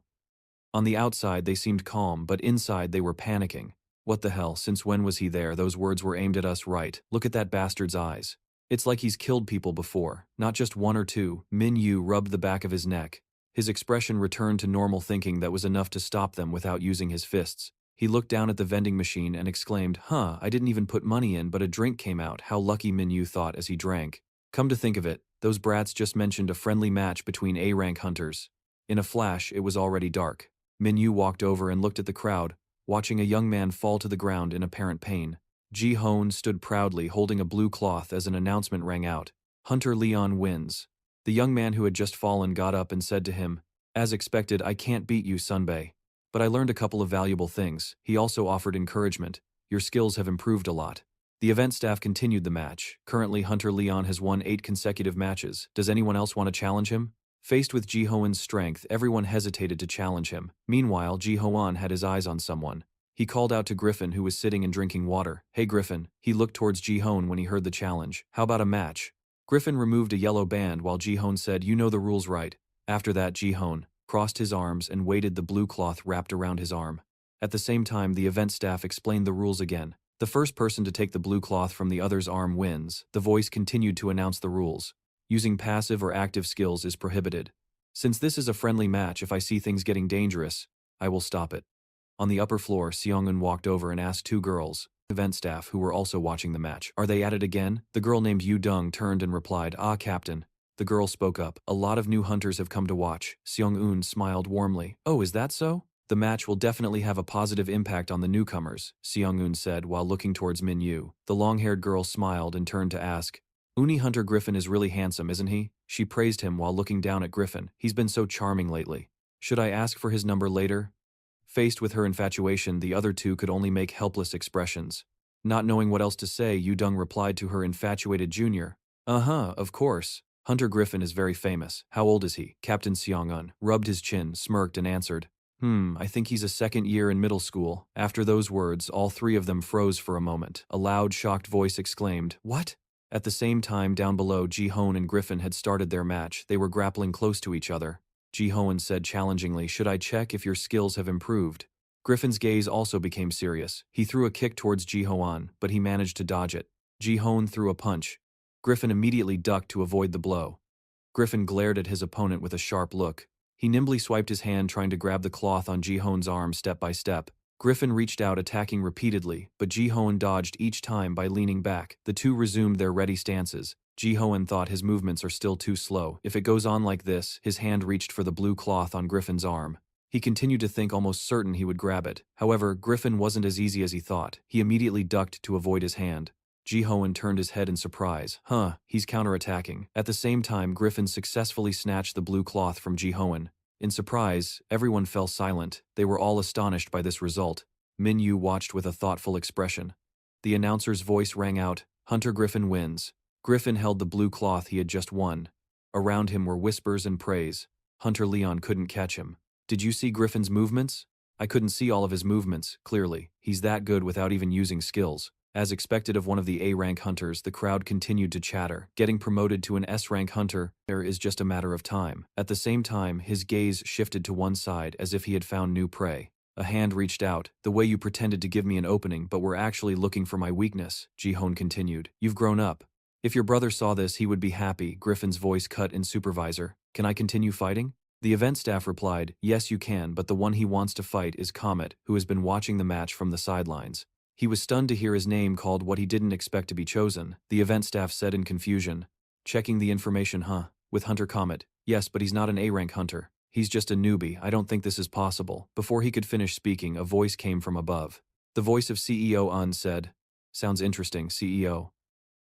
On the outside they seemed calm, but inside they were panicking. What the hell, since when was he there? Those words were aimed at us, right? Look at that bastard's eyes. It's like he's killed people before, not just 1 or 2. Min Yu rubbed the back of his neck. His expression returned to normal thinking that was enough to stop them without using his fists. He looked down at the vending machine and exclaimed, I didn't even put money in, but a drink came out. How lucky, Min Yu thought as he drank. Come to think of it, those brats just mentioned a friendly match between A-rank hunters. In a flash, it was already dark. Min Yu walked over and looked at the crowd, watching a young man fall to the ground in apparent pain. Ji-hoon stood proudly holding a blue cloth as an announcement rang out. Hunter Leon wins. The young man who had just fallen got up and said to him, as expected, I can't beat you, Sunbae. But I learned a couple of valuable things. He also offered encouragement. Your skills have improved a lot. The event staff continued the match. Currently, Hunter Leon has won 8 consecutive matches. Does anyone else want to challenge him? Faced with Ji-hoon's strength, everyone hesitated to challenge him. Meanwhile, Ji-hoon had his eyes on someone. He called out to Griffin, who was sitting and drinking water. Hey Griffin. He looked towards Ji-hoon when he heard the challenge. How about a match? Griffin removed a yellow band while Ji-hoon said, you know the rules, right? After that, Ji-hoon crossed his arms and weighted the blue cloth wrapped around his arm. At the same time, the event staff explained the rules again. The first person to take the blue cloth from the other's arm wins. The voice continued to announce the rules. Using passive or active skills is prohibited. Since this is a friendly match, if I see things getting dangerous, I will stop it. On the upper floor, Seong-eun walked over and asked 2 girls, event staff who were also watching the match, are they at it again? The girl named Yu-dung turned and replied, Captain. The girl spoke up, a lot of new hunters have come to watch. Seong-eun smiled warmly. Oh, is that so? The match will definitely have a positive impact on the newcomers, Seong-eun said while looking towards Min Yu. The long-haired girl smiled and turned to ask, Uni Hunter Griffin is really handsome, isn't he? She praised him while looking down at Griffin. He's been so charming lately. Should I ask for his number later? Faced with her infatuation, the other 2 could only make helpless expressions. Not knowing what else to say, Yu-dung replied to her infatuated junior. Of course. Hunter Griffin is very famous. How old is he? Captain Seong-eun rubbed his chin, smirked and answered, I think he's a 2nd year in middle school. After those words, all 3 of them froze for a moment. A loud, shocked voice exclaimed, What? At the same time, down below, Ji-hoon and Griffin had started their match. They were grappling close to each other. Ji-hoon said challengingly, should I check if your skills have improved? Griffin's gaze also became serious. He threw a kick towards Ji-hoon, but he managed to dodge it. Ji-hoon threw a punch. Griffin immediately ducked to avoid the blow. Griffin glared at his opponent with a sharp look. He nimbly swiped his hand trying to grab the cloth on Ji-hoon's arm step by step. Griffin reached out attacking repeatedly, but Ji-hoon dodged each time by leaning back. The 2 resumed their ready stances. Ji-hoon thought his movements are still too slow. If it goes on like this, his hand reached for the blue cloth on Griffin's arm. He continued to think, almost certain he would grab it. However, Griffin wasn't as easy as he thought. He immediately ducked to avoid his hand. Ji-hoon turned his head in surprise. He's counterattacking. At the same time, Griffin successfully snatched the blue cloth from Ji-hoon. In surprise, everyone fell silent. They were all astonished by this result. Min Yu watched with a thoughtful expression. The announcer's voice rang out, Hunter Griffin wins. Griffin held the blue cloth he had just won. Around him were whispers and praise. Hunter Leon couldn't catch him. Did you see Griffin's movements? I couldn't see all of his movements, clearly. He's that good without even using skills. As expected of one of the A-rank hunters, the crowd continued to chatter. Getting promoted to an S-rank hunter there is just a matter of time. At the same time, his gaze shifted to one side as if he had found new prey. A hand reached out. The way you pretended to give me an opening but were actually looking for my weakness, Ji-hoon continued. You've grown up. If your brother saw this, he would be happy. Griffin's voice cut in. Supervisor, can I continue fighting? The event staff replied, yes you can, but the one he wants to fight is Comet, who has been watching the match from the sidelines. He was stunned to hear his name called what he didn't expect to be chosen, the event staff said in confusion. Checking the information, huh? With Hunter Comet. Yes, but he's not an A-rank hunter. He's just a newbie. I don't think this is possible. Before he could finish speaking, a voice came from above. The voice of CEO Un said, sounds interesting, CEO.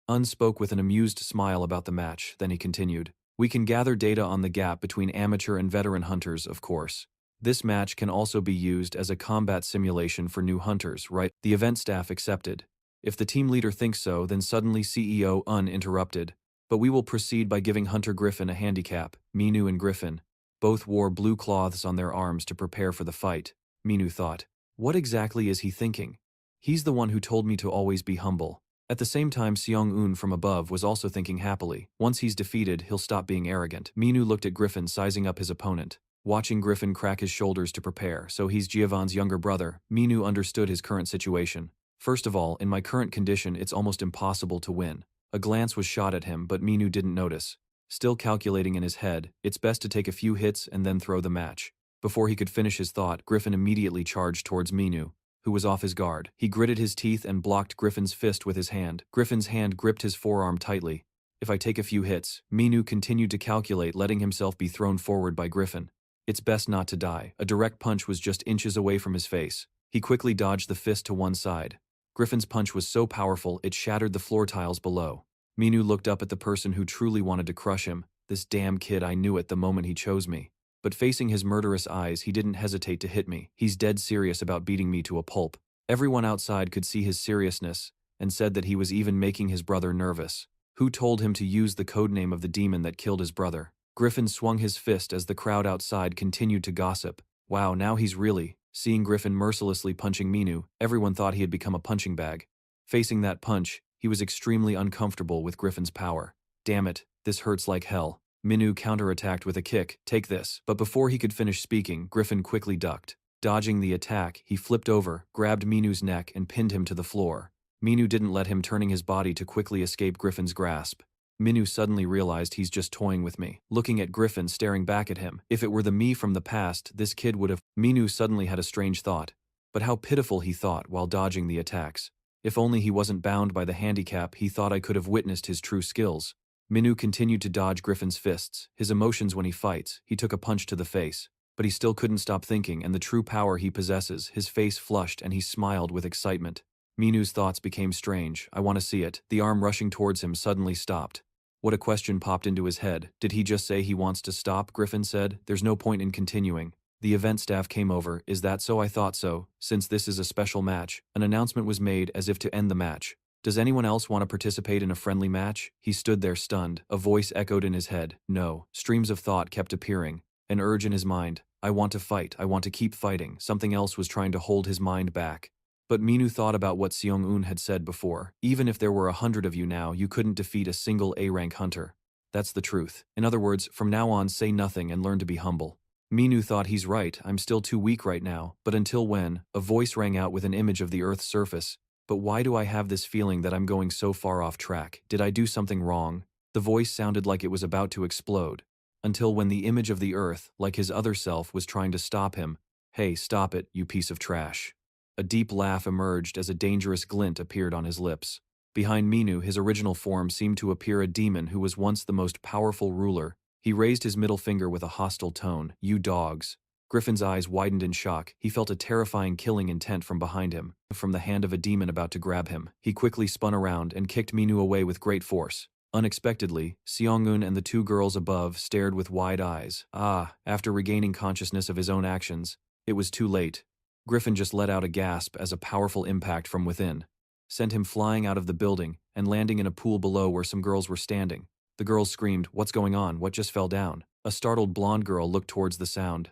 Un spoke with an amused smile about the match, then he continued. We can gather data on the gap between amateur and veteran hunters, of course. This match can also be used as a combat simulation for new hunters, right? The event staff accepted. If the team leader thinks so, then suddenly CEO Un interrupted. But we will proceed by giving Hunter Griffin a handicap. Minu and Griffin both wore blue cloths on their arms to prepare for the fight. Minu thought, what exactly is he thinking? He's the one who told me to always be humble. At the same time, Seong-un from above was also thinking happily. Once he's defeated, he'll stop being arrogant. Minu looked at Griffin, sizing up his opponent. Watching Griffin crack his shoulders to prepare, so he's Giovan's younger brother, Minu understood his current situation. First of all, in my current condition, it's almost impossible to win. A glance was shot at him, but Minu didn't notice. Still calculating in his head, it's best to take a few hits and then throw the match. Before he could finish his thought, Griffin immediately charged towards Minu, who was off his guard. He gritted his teeth and blocked Griffin's fist with his hand. Griffin's hand gripped his forearm tightly. If I take a few hits, Minu continued to calculate, letting himself be thrown forward by Griffin. It's best not to die. A direct punch was just inches away from his face. He quickly dodged the fist to one side. Griffin's punch was so powerful, it shattered the floor tiles below. Minu looked up at the person who truly wanted to crush him. This damn kid, I knew it the moment he chose me. But facing his murderous eyes, he didn't hesitate to hit me. He's dead serious about beating me to a pulp. Everyone outside could see his seriousness, and said that he was even making his brother nervous. Who told him to use the codename of the demon that killed his brother? Griffin swung his fist as the crowd outside continued to gossip. Wow, now he's really. Seeing Griffin mercilessly punching Minu, everyone thought he had become a punching bag. Facing that punch, he was extremely uncomfortable with Griffin's power. Damn it, this hurts like hell. Minu counterattacked with a kick, take this. But before he could finish speaking, Griffin quickly ducked. Dodging the attack, he flipped over, grabbed Minu's neck and pinned him to the floor. Minu didn't let him, turning his body to quickly escape Griffin's grasp. Minu suddenly realized he's just toying with me, looking at Griffin staring back at him. If it were the me from the past, this kid would have… Minu suddenly had a strange thought. But how pitiful, he thought while dodging the attacks. If only he wasn't bound by the handicap, he thought I could have witnessed his true skills. Minu continued to dodge Griffin's fists. His emotions when he fights, he took a punch to the face. But he still couldn't stop thinking, and the true power he possesses. His face flushed and he smiled with excitement. Minu's thoughts became strange. I want to see it. The arm rushing towards him suddenly stopped. What a question popped into his head. Did he just say he wants to stop? Griffin said. There's no point in continuing. The event staff came over. Is that so? I thought so. Since this is a special match, an announcement was made as if to end the match. Does anyone else want to participate in a friendly match? He stood there stunned. A voice echoed in his head. No. Streams of thought kept appearing. An urge in his mind. I want to fight. I want to keep fighting. Something else was trying to hold his mind back. But Minu thought about what Seong-un had said before. Even if there were 100 of you now, you couldn't defeat a single A-rank hunter. That's the truth. In other words, from now on, say nothing and learn to be humble. Minu thought he's right. I'm still too weak right now. But until when? A voice rang out with an image of the Earth's surface. But why do I have this feeling that I'm going so far off track? Did I do something wrong? The voice sounded like it was about to explode. Until when the image of the Earth, like his other self, was trying to stop him. Hey, stop it, you piece of trash. A deep laugh emerged as a dangerous glint appeared on his lips. Behind Minu, his original form, seemed to appear a demon who was once the most powerful ruler. He raised his middle finger with a hostile tone. You dogs. Griffin's eyes widened in shock. He felt a terrifying killing intent from behind him, from the hand of a demon about to grab him. He quickly spun around and kicked Minu away with great force. Unexpectedly, Seong-un and the two girls above stared with wide eyes. After regaining consciousness of his own actions, it was too late. Griffin just let out a gasp as a powerful impact from within sent him flying out of the building and landing in a pool below where some girls were standing. The girls screamed, "What's going on? What just fell down?" A startled blonde girl looked towards the sound.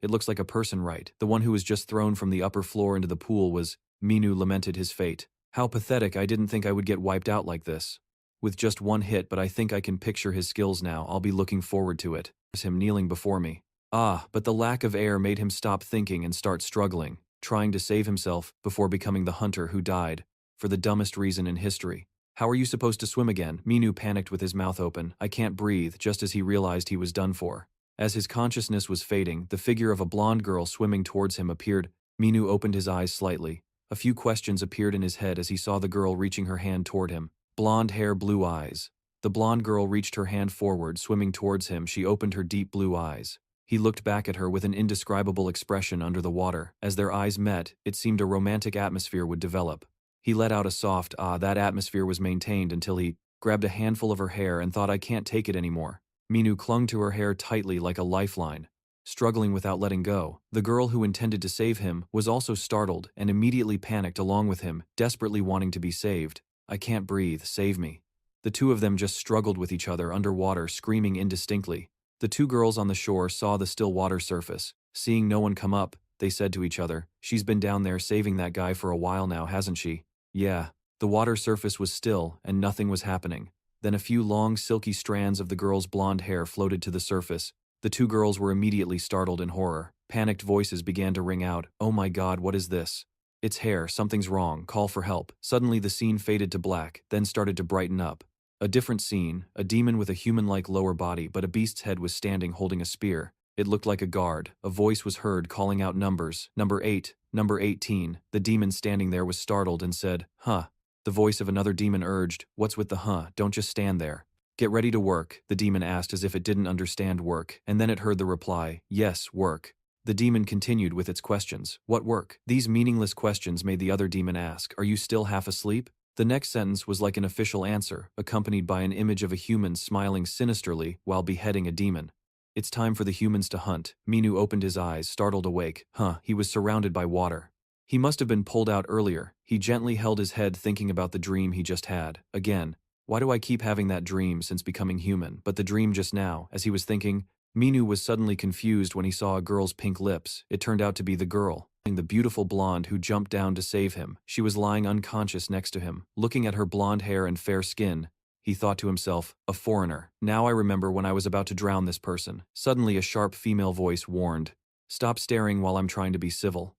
It looks like a person, right? The one who was just thrown from the upper floor into the pool was… Minu lamented his fate. How pathetic, I didn't think I would get wiped out like this. With just one hit, but I think I can picture his skills now, I'll be looking forward to it. Him kneeling before me. Ah, but the lack of air made him stop thinking and start struggling, trying to save himself before becoming the hunter who died, for the dumbest reason in history. How are you supposed to swim again? Minu panicked with his mouth open. I can't breathe, just as he realized he was done for. As his consciousness was fading, the figure of a blonde girl swimming towards him appeared. Minu opened his eyes slightly. A few questions appeared in his head as he saw the girl reaching her hand toward him. Blonde hair, blue eyes. The blonde girl reached her hand forward, swimming towards him. She opened her deep blue eyes. He looked back at her with an indescribable expression under the water. As their eyes met, it seemed a romantic atmosphere would develop. He let out a soft ah. That atmosphere was maintained until he grabbed a handful of her hair and thought, I can't take it anymore. Minu clung to her hair tightly like a lifeline, struggling without letting go. The girl who intended to save him was also startled and immediately panicked along with him, desperately wanting to be saved. I can't breathe, save me. The two of them just struggled with each other underwater, screaming indistinctly. The two girls on the shore saw the still water surface. Seeing no one come up, they said to each other, she's been down there saving that guy for a while now, hasn't she? Yeah. The water surface was still, and nothing was happening. Then a few long, silky strands of the girl's blonde hair floated to the surface. The two girls were immediately startled in horror. Panicked voices began to ring out, oh my god, what is this? It's hair, something's wrong, call for help. Suddenly the scene faded to black, then started to brighten up. A different scene, a demon with a human-like lower body but a beast's head was standing holding a spear. It looked like a guard. A voice was heard calling out numbers. Number 8, number 18. The demon standing there was startled and said, huh. The voice of another demon urged, what's with the huh, don't just stand there. Get ready to work, the demon asked as if it didn't understand work, and then it heard the reply, yes, work. The demon continued with its questions. What work? These meaningless questions made the other demon ask, are you still half asleep? The next sentence was like an official answer, accompanied by an image of a human smiling sinisterly while beheading a demon. It's time for the humans to hunt. Minu opened his eyes, startled awake. Huh, he was surrounded by water. He must have been pulled out earlier. He gently held his head thinking about the dream he just had. Again, why do I keep having that dream since becoming human? But the dream just now, as he was thinking, Minu was suddenly confused when he saw a girl's pink lips. It turned out to be the girl, the beautiful blonde who jumped down to save him. She was lying unconscious next to him. Looking at her blonde hair and fair skin, he thought to himself, a foreigner. Now I remember when I was about to drown this person. Suddenly a sharp female voice warned, stop staring while I'm trying to be civil.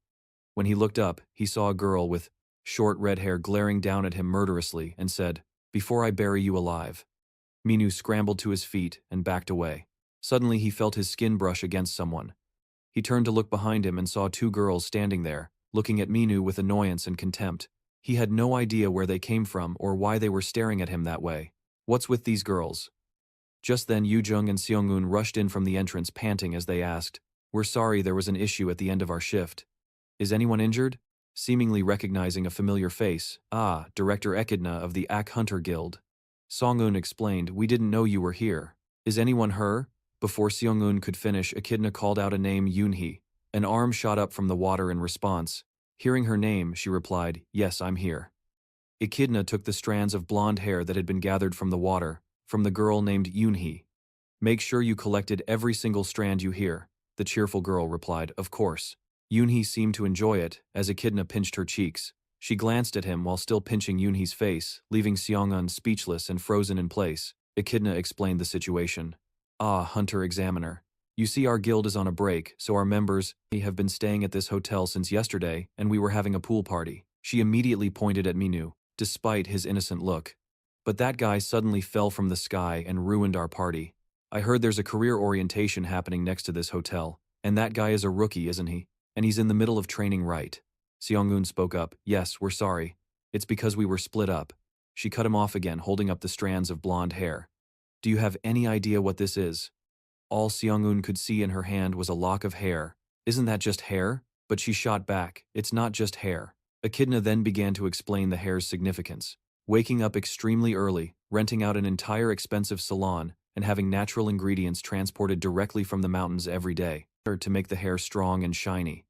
When he looked up, he saw a girl with short red hair glaring down at him murderously and said, before I bury you alive. Minu scrambled to his feet and backed away. Suddenly he felt his skin brush against someone. He turned to look behind him and saw two girls standing there, looking at Minu with annoyance and contempt. He had no idea where they came from or why they were staring at him that way. What's with these girls? Just then Yujung and Seongun rushed in from the entrance panting as they asked, we're sorry, there was an issue at the end of our shift. Is anyone injured? Seemingly recognizing a familiar face, ah, Director Echidna of the Ak Hunter Guild. Songun explained, we didn't know you were here. Is anyone her? Before Seongun could finish, Echidna called out a name, Yoonhee. An arm shot up from the water in response. Hearing her name, she replied, yes, I'm here. Echidna took the strands of blonde hair that had been gathered from the water, from the girl named Yoonhee. Make sure you collected every single strand you hear, the cheerful girl replied, of course. Yoonhee seemed to enjoy it, as Echidna pinched her cheeks. She glanced at him while still pinching Yoonhee's face, leaving Seongun speechless and frozen in place. Echidna explained the situation. Ah, Hunter-Examiner. You see, our guild is on a break, so our members have been staying at this hotel since yesterday, and we were having a pool party. She immediately pointed at Minu, despite his innocent look. But that guy suddenly fell from the sky and ruined our party. I heard there's a career orientation happening next to this hotel, and that guy is a rookie, isn't he? And he's in the middle of training, right? Seongun spoke up, yes, we're sorry. It's because we were split up. She cut him off again, holding up the strands of blonde hair. Do you have any idea what this is? All Seongun could see in her hand was a lock of hair. Isn't that just hair? But she shot back, it's not just hair. Echidna then began to explain the hair's significance. Waking up extremely early, renting out an entire expensive salon, and having natural ingredients transported directly from the mountains every day to make the hair strong and shiny.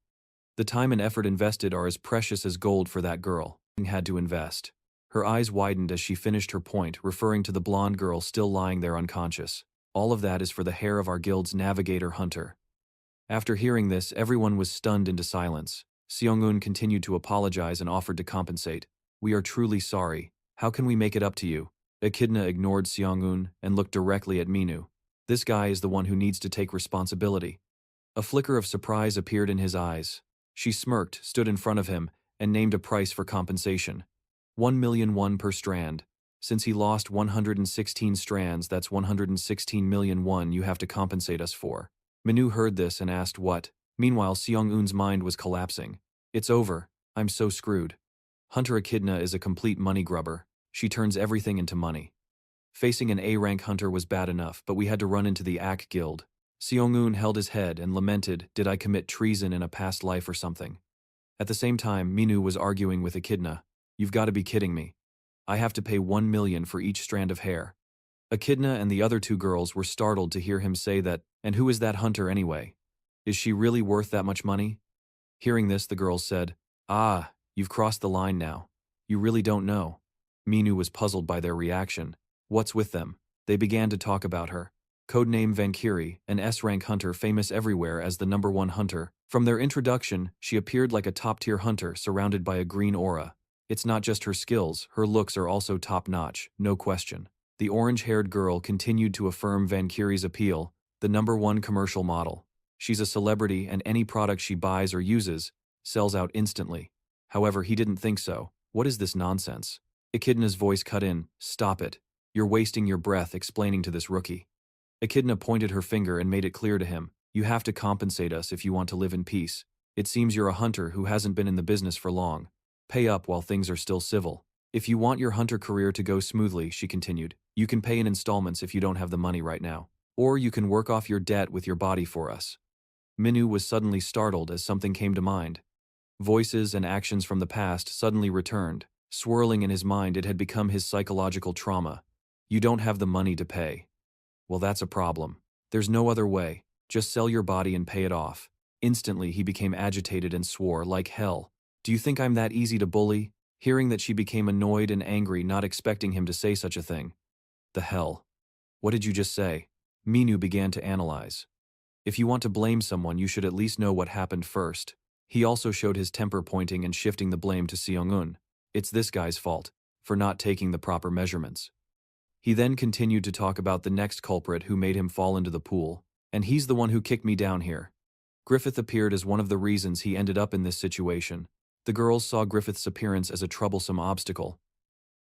The time and effort invested are as precious as gold for that girl. Had to invest. Her eyes widened as she finished her point, referring to the blonde girl still lying there unconscious. All of that is for the hair of our guild's navigator hunter. After hearing this, everyone was stunned into silence. Seongun continued to apologize and offered to compensate. We are truly sorry. How can we make it up to you? Echidna ignored Seong-un and looked directly at Minu. This guy is the one who needs to take responsibility. A flicker of surprise appeared in his eyes. She smirked, stood in front of him, and named a price for compensation. 1,000,000 won per strand. Since he lost 116 strands, that's 116 million won you have to compensate us for. Minu heard this and asked what. Meanwhile, Seong-un's mind was collapsing. It's over. I'm so screwed. Hunter Echidna is a complete money grubber. She turns everything into money. Facing an A-rank hunter was bad enough, but we had to run into the Ak Guild. Seong-un held his head and lamented, did I commit treason in a past life or something? At the same time, Minu was arguing with Echidna. You've got to be kidding me. I have to pay 1 million for each strand of hair. Echidna and the other two girls were startled to hear him say that, and who is that hunter anyway? Is she really worth that much money? Hearing this, the girls said, Ah, you've crossed the line now. You really don't know. Minu was puzzled by their reaction. What's with them? They began to talk about her. Codename Valkyrie, an S-rank hunter famous everywhere as the #1 hunter. From their introduction, she appeared like a top-tier hunter surrounded by a green aura. It's not just her skills, her looks are also top-notch, no question. The orange-haired girl continued to affirm Valkyrie's appeal, the #1 commercial model. She's a celebrity and any product she buys or uses sells out instantly. However, he didn't think so. What is this nonsense? Echidna's voice cut in, stop it. You're wasting your breath explaining to this rookie. Echidna pointed her finger and made it clear to him, you have to compensate us if you want to live in peace. It seems you're a hunter who hasn't been in the business for long. Pay up while things are still civil. If you want your hunter career to go smoothly, she continued, you can pay in installments if you don't have the money right now. Or you can work off your debt with your body for us. Minu was suddenly startled as something came to mind. Voices and actions from the past suddenly returned. Swirling in his mind, it had become his psychological trauma. You don't have the money to pay. Well, that's a problem. There's no other way. Just sell your body and pay it off. Instantly, he became agitated and swore, like hell. Do you think I'm that easy to bully? Hearing that, she became annoyed and angry, not expecting him to say such a thing. The hell? What did you just say? Minu began to analyze. If you want to blame someone, you should at least know what happened first. He also showed his temper, pointing and shifting the blame to Seong-un. It's this guy's fault, for not taking the proper measurements. He then continued to talk about the next culprit who made him fall into the pool, and he's the one who kicked me down here. Griffith appeared as one of the reasons he ended up in this situation. The girls saw Griffith's appearance as a troublesome obstacle.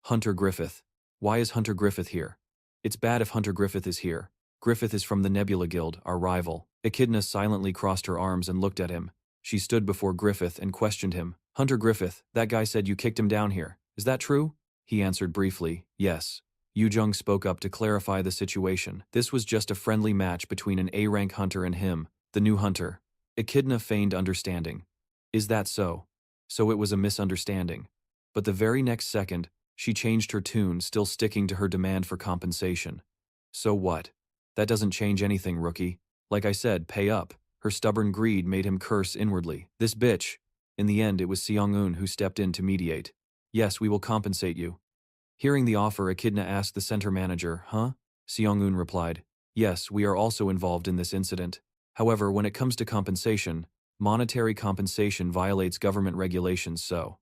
Hunter Griffith. Why is Hunter Griffith here? It's bad if Hunter Griffith is here. Griffith is from the Nebula Guild, our rival. Echidna silently crossed her arms and looked at him. She stood before Griffith and questioned him. Hunter Griffith, that guy said you kicked him down here. Is that true? He answered briefly, yes. Yujung spoke up to clarify the situation. This was just a friendly match between an A-rank hunter and him, the new hunter. Echidna feigned understanding. Is that so? So it was a misunderstanding. But the very next second, she changed her tune, still sticking to her demand for compensation. So what? That doesn't change anything, rookie. Like I said, pay up. Her stubborn greed made him curse inwardly. This bitch. In the end, it was Seong-un who stepped in to mediate. Yes, we will compensate you. Hearing the offer, Echidna asked the center manager, huh? Seong-un replied, yes, we are also involved in this incident. However, when it comes to compensation, monetary compensation violates government regulations, so.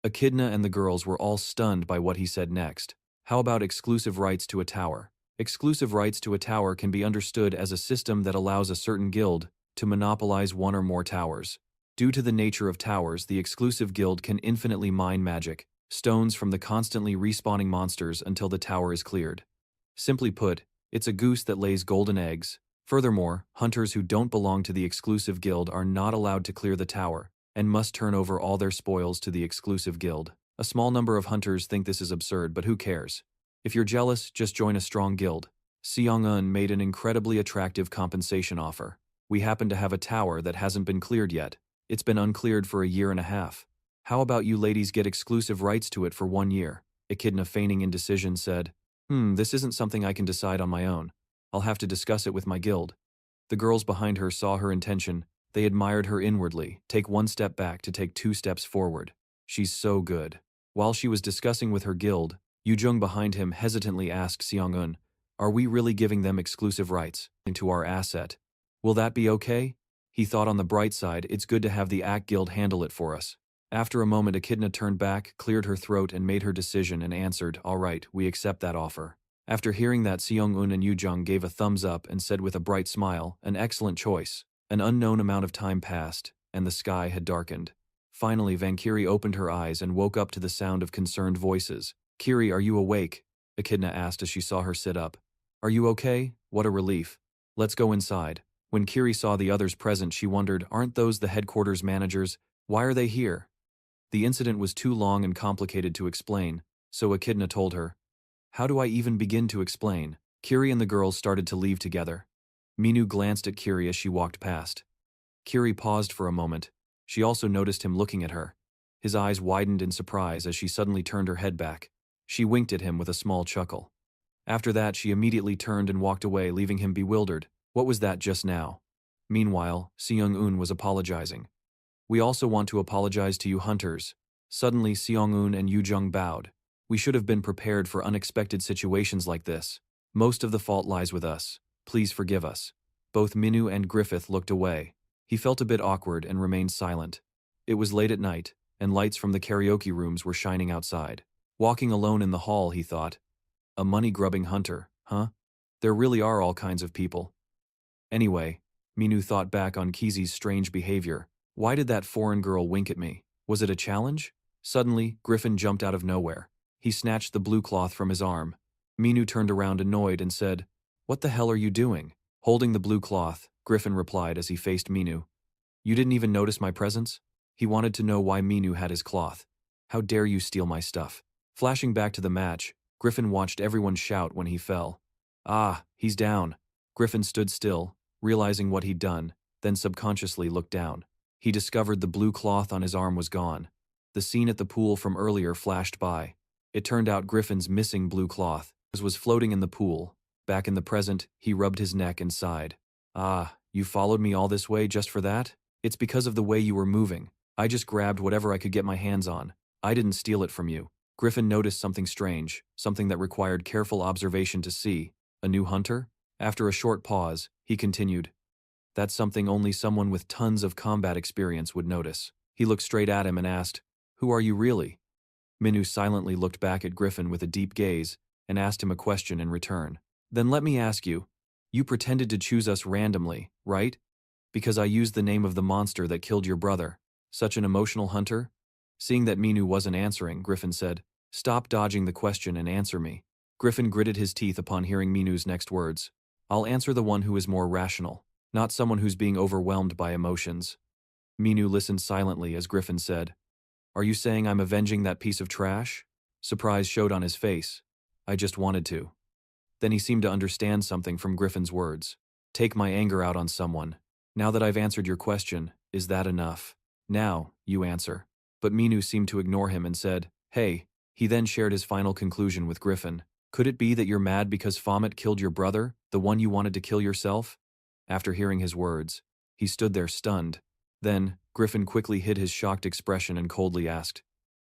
Echidna and the girls were all stunned by what he said next. How about exclusive rights to a tower? Exclusive rights to a tower can be understood as a system that allows a certain guild to monopolize one or more towers. Due to the nature of towers, the exclusive guild can infinitely mine magic, stones from the constantly respawning monsters until the tower is cleared. Simply put, it's a goose that lays golden eggs. Furthermore, hunters who don't belong to the exclusive guild are not allowed to clear the tower, and must turn over all their spoils to the exclusive guild. A small number of hunters think this is absurd, but who cares? If you're jealous, just join a strong guild. Seong-un made an incredibly attractive compensation offer. We happen to have a tower that hasn't been cleared yet. It's been uncleared for a year and a half. How about you ladies get exclusive rights to it for 1 year? Echidna, feigning indecision, said, this isn't something I can decide on my own. I'll have to discuss it with my guild. The girls behind her saw her intention. They admired her inwardly. Take 1 step back to take 2 steps forward. She's so good. While she was discussing with her guild, Yujung behind him hesitantly asked Seong-un, are we really giving them exclusive rights into our asset? Will that be okay? He thought on the bright side, it's good to have the Act Guild handle it for us. After a moment, Echidna turned back, cleared her throat, and made her decision and answered, "All right, we accept that offer." After hearing that, Seong-un and Yoo-jung gave a thumbs up and said with a bright smile, "An excellent choice." An unknown amount of time passed, and the sky had darkened. Finally, Valkyrie opened her eyes and woke up to the sound of concerned voices. "Kiri, are you awake?" Echidna asked as she saw her sit up. "Are you okay? What a relief. Let's go inside." When Kiri saw the others present, she wondered, aren't those the headquarters managers? Why are they here? The incident was too long and complicated to explain, so Echidna told her. How do I even begin to explain? Kiri and the girls started to leave together. Minu glanced at Kiri as she walked past. Kiri paused for a moment. She also noticed him looking at her. His eyes widened in surprise as she suddenly turned her head back. She winked at him with a small chuckle. After that, she immediately turned and walked away, leaving him bewildered. What was that just now? Meanwhile, Seong-un was apologizing. "We also want to apologize to you hunters." Suddenly, Seong-un and Yoo-jung bowed. "We should have been prepared for unexpected situations like this. Most of the fault lies with us. Please forgive us." Both Minu and Griffith looked away. He felt a bit awkward and remained silent. It was late at night, and lights from the karaoke rooms were shining outside. Walking alone in the hall, he thought, a money-grubbing hunter, huh? There really are all kinds of people. Anyway, Minu thought back on Kizi's strange behavior. Why did that foreign girl wink at me? Was it a challenge? Suddenly, Griffin jumped out of nowhere. He snatched the blue cloth from his arm. Minu turned around annoyed and said, "What the hell are you doing?" Holding the blue cloth, Griffin replied as he faced Minu. "You didn't even notice my presence?" He wanted to know why Minu had his cloth. "How dare you steal my stuff?" Flashing back to the match, Griffin watched everyone shout when he fell. "Ah, he's down." Griffin stood still, realizing what he'd done, then subconsciously looked down. He discovered the blue cloth on his arm was gone. The scene at the pool from earlier flashed by. It turned out Griffin's missing blue cloth was floating in the pool. Back in the present, he rubbed his neck and sighed. "Ah, you followed me all this way just for that? It's because of the way you were moving. I just grabbed whatever I could get my hands on. I didn't steal it from you." Griffin noticed something strange, something that required careful observation to see. A new hunter? After a short pause, he continued. "That's something only someone with tons of combat experience would notice." He looked straight at him and asked, "Who are you really?" Minu silently looked back at Griffin with a deep gaze and asked him a question in return. "Then let me ask you. You pretended to choose us randomly, right? Because I used the name of the monster that killed your brother. Such an emotional hunter?" Seeing that Minu wasn't answering, Griffin said, "Stop dodging the question and answer me." Griffin gritted his teeth upon hearing Minu's next words. "I'll answer the one who is more rational, not someone who's being overwhelmed by emotions." Minu listened silently as Griffin said, "Are you saying I'm avenging that piece of trash?" Surprise showed on his face. "I just wanted to." Then he seemed to understand something from Griffin's words. "Take my anger out on someone. Now that I've answered your question, is that enough? Now, you answer." But Minu seemed to ignore him and said, "Hey." He then shared his final conclusion with Griffin. "Could it be that you're mad because Baphomet killed your brother, the one you wanted to kill yourself?" After hearing his words, he stood there stunned. Then, Griffin quickly hid his shocked expression and coldly asked,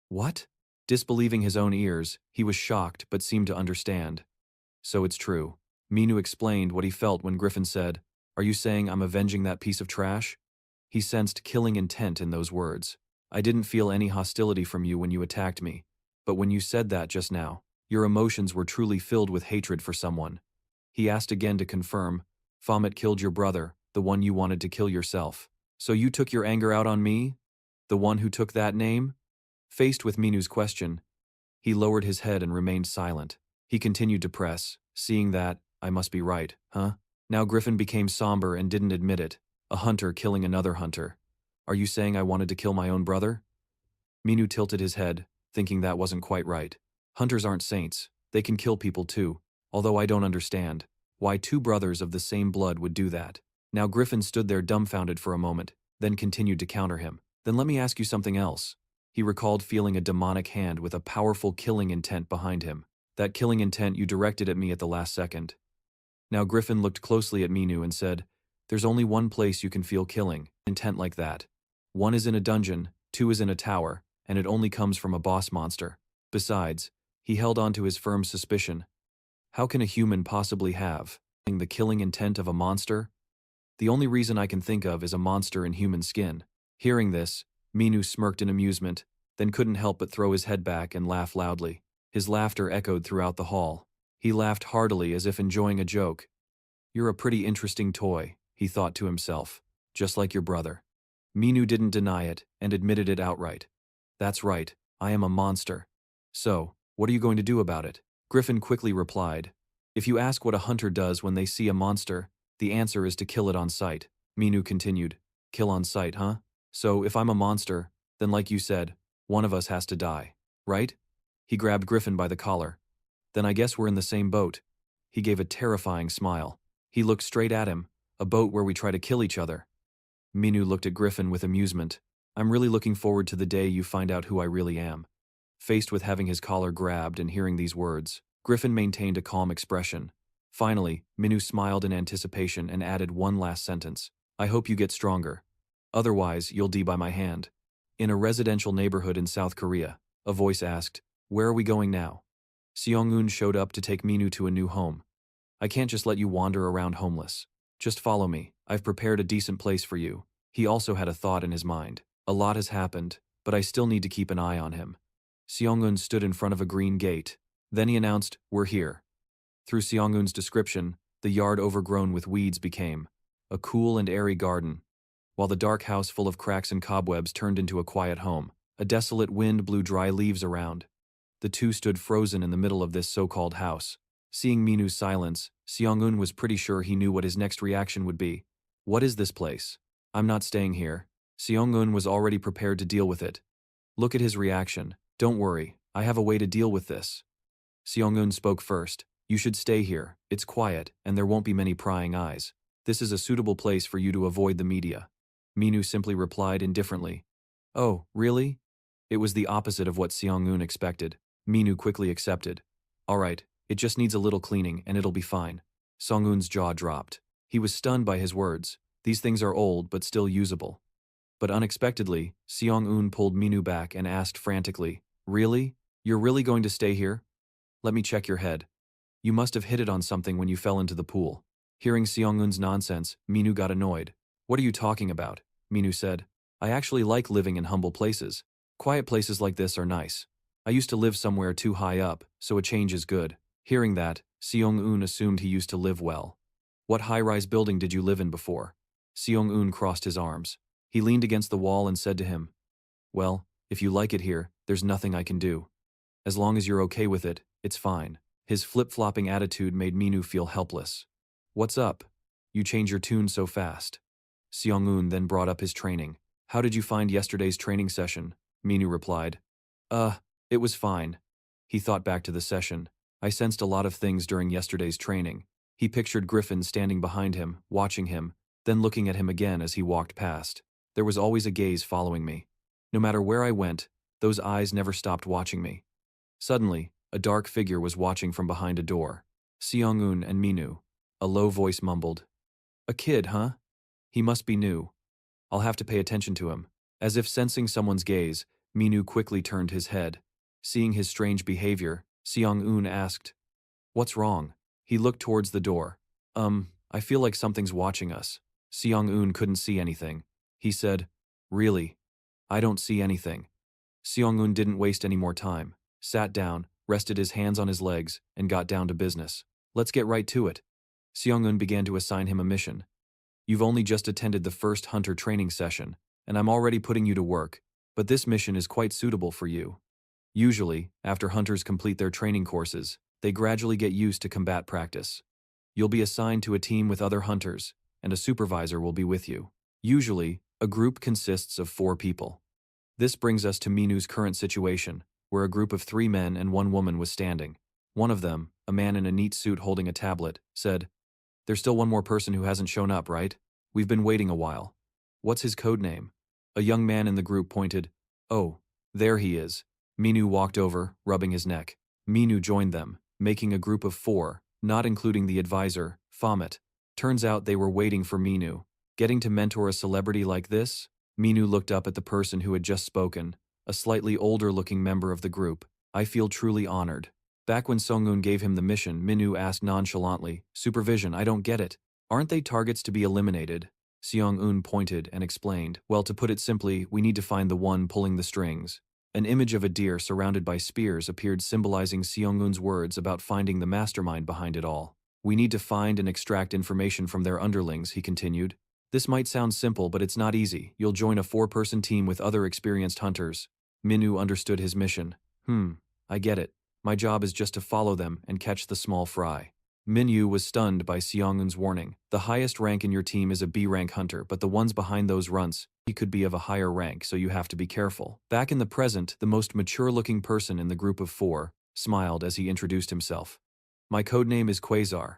"What?" Disbelieving his own ears, he was shocked but seemed to understand. "So it's true." Minu explained what he felt when Griffin said, "Are you saying I'm avenging that piece of trash?" He sensed killing intent in those words. "I didn't feel any hostility from you when you attacked me, but when you said that just now, your emotions were truly filled with hatred for someone." He asked again to confirm, "Baphomet killed your brother, the one you wanted to kill yourself. So you took your anger out on me? The one who took that name?" Faced with Minu's question, he lowered his head and remained silent. He continued to press, "Seeing that, I must be right, huh?" Now Griffin became somber and didn't admit it. A hunter killing another hunter. "Are you saying I wanted to kill my own brother?" Minu tilted his head, thinking that wasn't quite right. Hunters aren't saints. They can kill people too, although I don't understand why two brothers of the same blood would do that. Now Griffin stood there dumbfounded for a moment, then continued to counter him. "Then let me ask you something else." He recalled feeling a demonic hand with a powerful killing intent behind him. "That killing intent you directed at me at the last second." Now Griffin looked closely at Minu and said, "There's only one place you can feel killing intent like that. One is in a dungeon, two is in a tower, and it only comes from a boss monster. Besides," he held on to his firm suspicion, "how can a human possibly have the killing intent of a monster? The only reason I can think of is a monster in human skin." Hearing this, Minu smirked in amusement, then couldn't help but throw his head back and laugh loudly. His laughter echoed throughout the hall. He laughed heartily as if enjoying a joke. "You're a pretty interesting toy," he thought to himself. "Just like your brother." Minu didn't deny it and admitted it outright. "That's right, I am a monster." "So, what are you going to do about it?" Griffin quickly replied. "If you ask what a hunter does when they see a monster, the answer is to kill it on sight." Minu continued. "Kill on sight, huh? So, if I'm a monster, then like you said, one of us has to die, right?" He grabbed Griffin by the collar. "Then I guess we're in the same boat." He gave a terrifying smile. He looked straight at him. "A boat where we try to kill each other." Minu looked at Griffin with amusement. "I'm really looking forward to the day you find out who I really am." Faced with having his collar grabbed and hearing these words, Griffin maintained a calm expression. Finally, Minu smiled in anticipation and added one last sentence. "I hope you get stronger. Otherwise, you'll die by my hand." In a residential neighborhood in South Korea, a voice asked, "Where are we going now?" Seong-eun showed up to take Minu to a new home. "I can't just let you wander around homeless. Just follow me. I've prepared a decent place for you." He also had a thought in his mind. "A lot has happened, but I still need to keep an eye on him." Seong-eun stood in front of a green gate. Then he announced, "We're here." Through Seong-eun's description, the yard overgrown with weeds became a cool and airy garden, while the dark house full of cracks and cobwebs turned into a quiet home. A desolate wind blew dry leaves around. The two stood frozen in the middle of this so-called house. Seeing Minu's silence, Seong-eun was pretty sure he knew what his next reaction would be. "What is this place? I'm not staying here." Seong-eun was already prepared to deal with it. Look at his reaction. "Don't worry, I have a way to deal with this." Seong-eun spoke first. "You should stay here. It's quiet, and there won't be many prying eyes. This is a suitable place for you to avoid the media." Minu simply replied indifferently. "Oh, really?" It was the opposite of what Seong-eun expected. Minu quickly accepted. "All right, it just needs a little cleaning and it'll be fine." Seong-eun's jaw dropped. He was stunned by his words. These things are old but still usable. But unexpectedly, Seong-eun pulled Minu back and asked frantically, "Really? You're really going to stay here? Let me check your head. You must have hit it on something when you fell into the pool." Hearing Seong-eun's nonsense, Minu got annoyed. "What are you talking about?" Minu said. "I actually like living in humble places. Quiet places like this are nice. I used to live somewhere too high up, so a change is good." Hearing that, Seong-eun assumed he used to live well. "What high-rise building did you live in before?" Seong-eun crossed his arms. He leaned against the wall and said to him, "Well, if you like it here, there's nothing I can do. As long as you're okay with it, it's fine." His flip-flopping attitude made Minu feel helpless. "What's up? You change your tune so fast." Seong-eun then brought up his training. "How did you find yesterday's training session?" Minu replied. It was fine." He thought back to the session. "I sensed a lot of things during yesterday's training." He pictured Griffin standing behind him, watching him, then looking at him again as he walked past. There was always a gaze following me. No matter where I went, those eyes never stopped watching me. Suddenly, a dark figure was watching from behind a door. Seong-eun and Minu. A low voice mumbled, "A kid, huh? He must be new. I'll have to pay attention to him." As if sensing someone's gaze, Minu quickly turned his head. Seeing his strange behavior, Seong-eun asked, "What's wrong?" He looked towards the door. I feel like something's watching us." Seong-eun couldn't see anything. He said, "Really? I don't see anything." Seong-eun didn't waste any more time, sat down, rested his hands on his legs, and got down to business. "Let's get right to it." Seong-eun began to assign him a mission. "You've only just attended the first hunter training session, and I'm already putting you to work, but this mission is quite suitable for you. Usually, after hunters complete their training courses, they gradually get used to combat practice. You'll be assigned to a team with other hunters, and a supervisor will be with you. Usually, a group consists of 4 people. This brings us to Minu's current situation, where a group of 3 men and 1 woman was standing. One of them, a man in a neat suit holding a tablet, said, "There's still one more person who hasn't shown up, right? We've been waiting a while. What's his code name?" A young man in the group pointed. "Oh, there he is." Minu walked over, rubbing his neck. Minu joined them, making a group of 4, not including the advisor, Baphomet. Turns out they were waiting for Minu. Getting to mentor a celebrity like this? Minu looked up at the person who had just spoken, a slightly older-looking member of the group. "I feel truly honored." Back when Seong-eun gave him the mission, Minu asked nonchalantly, "Supervision, I don't get it. Aren't they targets to be eliminated?" Seong-eun pointed and explained, well, to put it simply, we need to find the one pulling the strings. An image of a deer surrounded by spears appeared, symbolizing Seong-eun's words about finding the mastermind behind it all. We need to find and extract information from their underlings, he continued. This might sound simple, but it's not easy. You'll join a 4-person team with other experienced hunters. Minwoo understood his mission. I get it. My job is just to follow them and catch the small fry. Minwoo was stunned by Seong-eun's warning. The highest rank in your team is a B-rank hunter, but the ones behind those runts, he could be of a higher rank, so you have to be careful. Back in the present, the most mature-looking person in the group of 4 smiled as he introduced himself. My codename is Quaazar.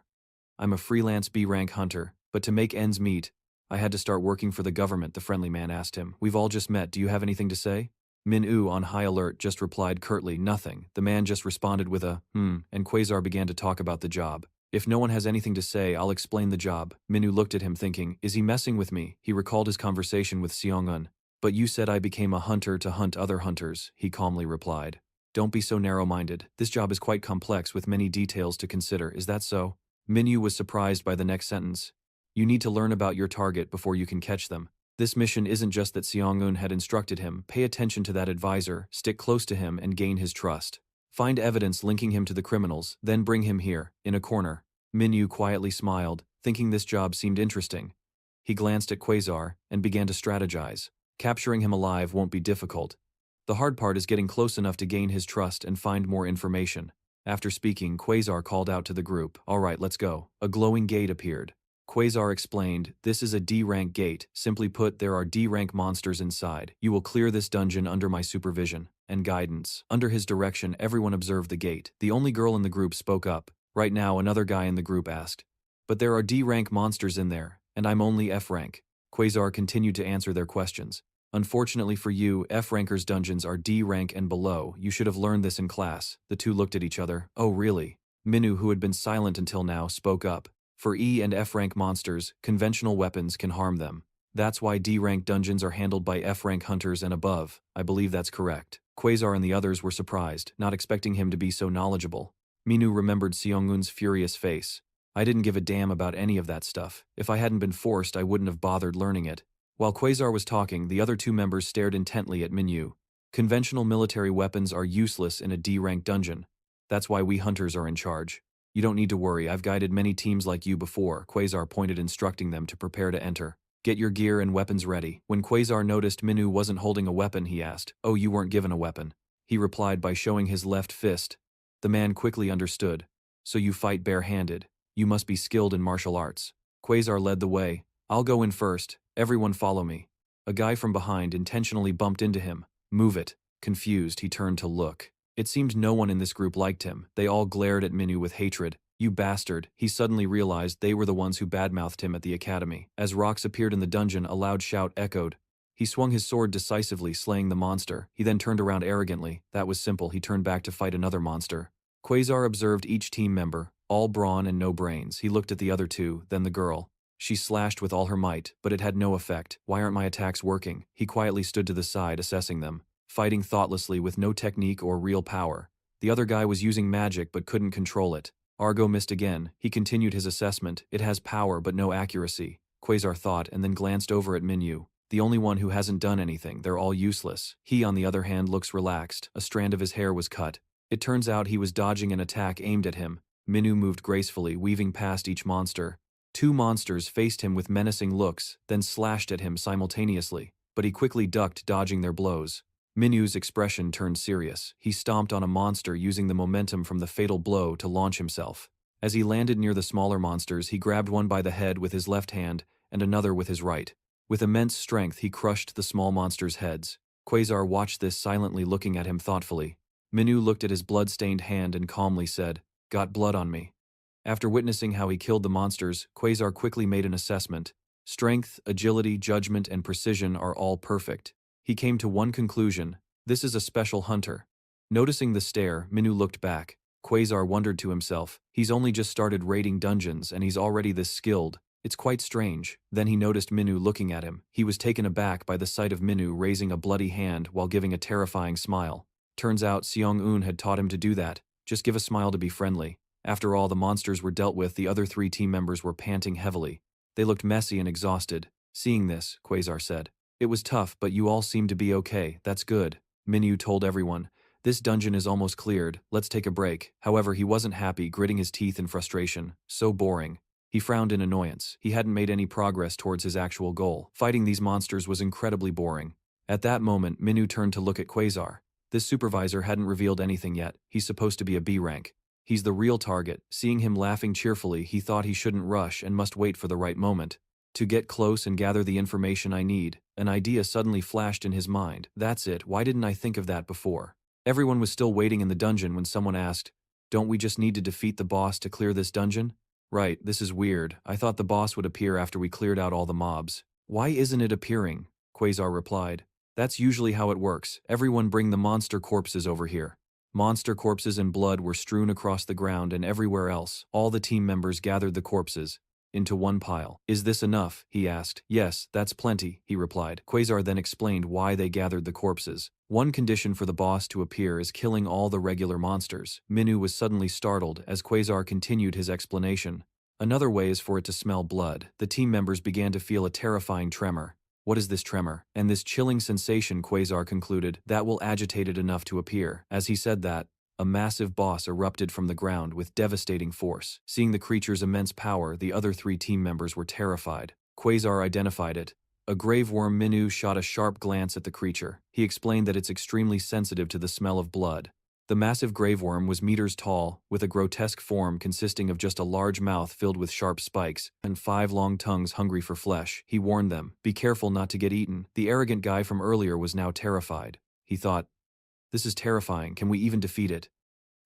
I'm a freelance B-rank hunter, but to make ends meet, I had to start working for the government, the friendly man asked him. We've all just met, do you have anything to say? Minwoo, on high alert, just replied curtly, nothing. The man just responded with a, and Quaazar began to talk about the job. If no one has anything to say, I'll explain the job. Minwoo looked at him thinking, is he messing with me? He recalled his conversation with Seong-eun. But you said I became a hunter to hunt other hunters, he calmly replied. Don't be so narrow-minded. This job is quite complex with many details to consider, is that so? Minwoo was surprised by the next sentence. You need to learn about your target before you can catch them. This mission isn't just that Seong-eun had instructed him, pay attention to that advisor, stick close to him and gain his trust. Find evidence linking him to the criminals, then bring him here, in a corner. Minwoo quietly smiled, thinking this job seemed interesting. He glanced at Quaazar and began to strategize. Capturing him alive won't be difficult. The hard part is getting close enough to gain his trust and find more information. After speaking, Quaazar called out to the group, all right, let's go. A glowing gate appeared. Quaazar explained, this is a D-rank gate. Simply put, there are D-rank monsters inside. You will clear this dungeon under my supervision and guidance. Under his direction, everyone observed the gate. The only girl in the group spoke up. Right now, another guy in the group asked, but there are D-rank monsters in there, and I'm only F-rank. Quaazar continued to answer their questions. Unfortunately for you, F-rankers' dungeons are D-rank and below. You should have learned this in class. The two looked at each other. Oh, really? Minwoo, who had been silent until now, spoke up. For E and F-rank monsters, conventional weapons can harm them. That's why D-rank dungeons are handled by F-rank hunters and above. I believe that's correct. Quaazar and the others were surprised, not expecting him to be so knowledgeable. Minwoo remembered Seong-eun's furious face. I didn't give a damn about any of that stuff. If I hadn't been forced, I wouldn't have bothered learning it. While Quaazar was talking, the other 2 members stared intently at Minwoo. Conventional military weapons are useless in a D-rank dungeon. That's why we hunters are in charge. You don't need to worry, I've guided many teams like you before, Quaazar pointed, instructing them to prepare to enter. Get your gear and weapons ready. When Quaazar noticed Minwoo wasn't holding a weapon, he asked, oh, you weren't given a weapon. He replied by showing his left fist. The man quickly understood. So you fight bare-handed. You must be skilled in martial arts. Quaazar led the way. I'll go in first. Everyone follow me. A guy from behind intentionally bumped into him. Move it. Confused, he turned to look. It seemed no one in this group liked him. They all glared at Minwoo with hatred. You bastard. He suddenly realized they were the ones who badmouthed him at the academy. As rocks appeared in the dungeon, a loud shout echoed. He swung his sword decisively, slaying the monster. He then turned around arrogantly. That was simple. He turned back to fight another monster. Quaazar observed each team member, all brawn and no brains. He looked at the other 2, then the girl. She slashed with all her might, but it had no effect. Why aren't my attacks working? He quietly stood to the side, assessing them, fighting thoughtlessly with no technique or real power. The other guy was using magic but couldn't control it. Argo missed again. He continued his assessment. It has power but no accuracy. Quaazar thought and then glanced over at Minwoo. The only one who hasn't done anything. They're all useless. He, on the other hand, looks relaxed. A strand of his hair was cut. It turns out he was dodging an attack aimed at him. Minwoo moved gracefully, weaving past each monster. 2 monsters faced him with menacing looks, then slashed at him simultaneously, but he quickly ducked, dodging their blows. Minwoo's expression turned serious. He stomped on a monster, using the momentum from the fatal blow to launch himself. As he landed near the smaller monsters, he grabbed one by the head with his left hand and another with his right. With immense strength, he crushed the small monsters' heads. Quaazar watched this silently, looking at him thoughtfully. Minwoo looked at his blood-stained hand and calmly said, "Got blood on me." After witnessing how he killed the monsters, Quaazar quickly made an assessment. Strength, agility, judgment, and precision are all perfect. He came to one conclusion: this is a special hunter. Noticing the stare, Minwoo looked back. Quaazar wondered to himself, he's only just started raiding dungeons and he's already this skilled. It's quite strange. Then he noticed Minwoo looking at him. He was taken aback by the sight of Minwoo raising a bloody hand while giving a terrifying smile. Turns out Seong-eun had taught him to do that. Just give a smile to be friendly. After all the monsters were dealt with, the other 3 team members were panting heavily. They looked messy and exhausted. Seeing this, Quaazar said, "It was tough, but you all seem to be okay, that's good." Minu told everyone, "This dungeon is almost cleared, let's take a break." However, he wasn't happy, gritting his teeth in frustration. So boring. He frowned in annoyance. He hadn't made any progress towards his actual goal. Fighting these monsters was incredibly boring. At that moment, Minu turned to look at Quaazar. This supervisor hadn't revealed anything yet. He's supposed to be a B rank. He's the real target. Seeing him laughing cheerfully, he thought he shouldn't rush and must wait for the right moment. To get close and gather the information I need. An idea suddenly flashed in his mind. That's it, why didn't I think of that before? Everyone was still waiting in the dungeon when someone asked, "Don't we just need to defeat the boss to clear this dungeon?" "Right, this is weird. I thought the boss would appear after we cleared out all the mobs." "Why isn't it appearing?" Quaazar replied. "That's usually how it works. Everyone bring the monster corpses over here." Monster corpses and blood were strewn across the ground and everywhere else. All the team members gathered the corpses into one pile. "Is this enough?" he asked. "Yes, that's plenty," he replied. Quaazar then explained why they gathered the corpses. "One condition for the boss to appear is killing all the regular monsters." Minu was suddenly startled as Quaazar continued his explanation. "Another way is for it to smell blood." The team members began to feel a terrifying tremor. "What is this tremor? And this chilling sensation?" Quaazar concluded. "That will agitate it enough to appear." As he said that, a massive boss erupted from the ground with devastating force. Seeing the creature's immense power, the other 3 team members were terrified. Quaazar identified it. A grave worm. Minu shot a sharp glance at the creature. He explained that it's extremely sensitive to the smell of blood. The massive graveworm was meters tall, with a grotesque form consisting of just a large mouth filled with sharp spikes, and 5 long tongues hungry for flesh. He warned them, "Be careful not to get eaten." The arrogant guy from earlier was now terrified. He thought, "This is terrifying, can we even defeat it?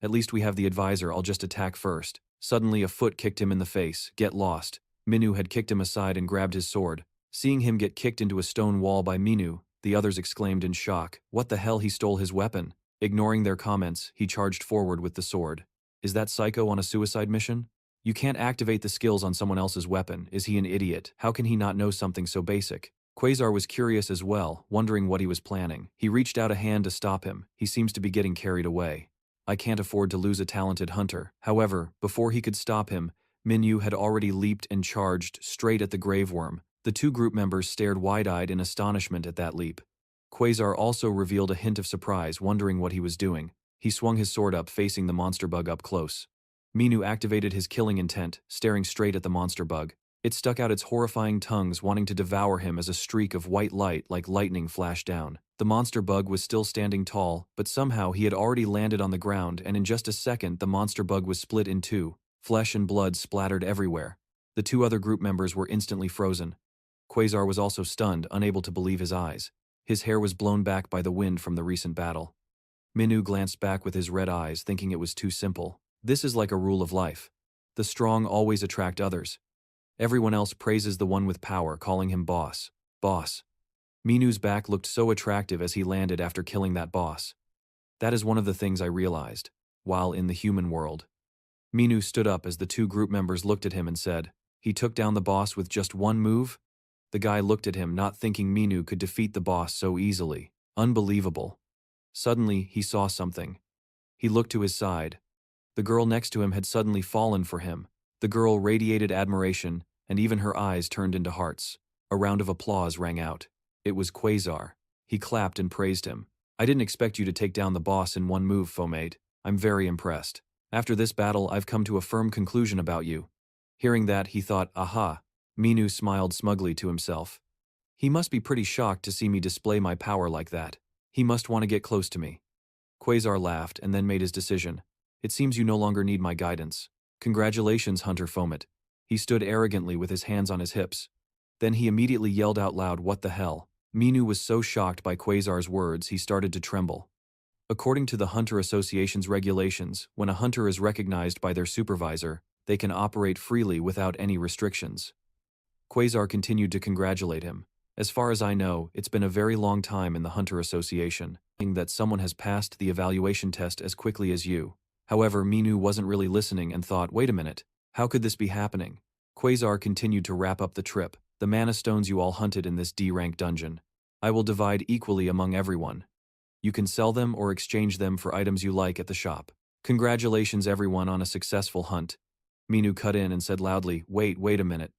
At least we have the advisor, I'll just attack first." Suddenly a foot kicked him in the face. "Get lost." Minu had kicked him aside and grabbed his sword. Seeing him get kicked into a stone wall by Minu, the others exclaimed in shock, "What the hell, he stole his weapon." Ignoring their comments, he charged forward with the sword. "Is that psycho on a suicide mission? You can't activate the skills on someone else's weapon. Is he an idiot? How can he not know something so basic?" Quaazar was curious as well, wondering what he was planning. He reached out a hand to stop him. "He seems to be getting carried away. I can't afford to lose a talented hunter." However, before he could stop him, Minyu had already leaped and charged straight at the graveworm. The 2 group members stared wide-eyed in astonishment at that leap. Quaazar also revealed a hint of surprise, wondering what he was doing. He swung his sword up, facing the monster bug up close. Minu activated his killing intent, staring straight at the monster bug. It stuck out its horrifying tongues, wanting to devour him as a streak of white light like lightning flashed down. The monster bug was still standing tall, but somehow he had already landed on the ground, and in just a second the monster bug was split in 2. Flesh and blood splattered everywhere. The 2 other group members were instantly frozen. Quaazar was also stunned, unable to believe his eyes. His hair was blown back by the wind from the recent battle. Minu glanced back with his red eyes, thinking it was too simple. This is like a rule of life. The strong always attract others. Everyone else praises the one with power, calling him boss. Boss. Minu's back looked so attractive as he landed after killing that boss. That is one of the things I realized, while in the human world. Minu stood up as the 2 group members looked at him and said, "He took down the boss with just one move?" The guy looked at him, not thinking Minu could defeat the boss so easily. Unbelievable. Suddenly, he saw something. He looked to his side. The girl next to him had suddenly fallen for him. The girl radiated admiration, and even her eyes turned into hearts. A round of applause rang out. It was Quaazar. He clapped and praised him. "I didn't expect you to take down the boss in one move, Baphomet. I'm very impressed. After this battle, I've come to a firm conclusion about you." Hearing that, he thought, aha. Minu smiled smugly to himself. He must be pretty shocked to see me display my power like that. He must want to get close to me. Quaazar laughed and then made his decision. "It seems you no longer need my guidance. Congratulations, Hunter Baphomet." He stood arrogantly with his hands on his hips. Then he immediately yelled out loud, "What the hell?" Minu was so shocked by Quaazar's words he started to tremble. According to the Hunter Association's regulations, when a hunter is recognized by their supervisor, they can operate freely without any restrictions. Quaazar continued to congratulate him. "As far as I know, it's been a very long time in the Hunter Association, that someone has passed the evaluation test as quickly as you." However, Minu wasn't really listening and thought, wait a minute, how could this be happening? Quaazar continued to wrap up the trip. "The mana stones you all hunted in this D-rank dungeon, I will divide equally among everyone. You can sell them or exchange them for items you like at the shop. Congratulations everyone on a successful hunt." Minu cut in and said loudly, wait a minute.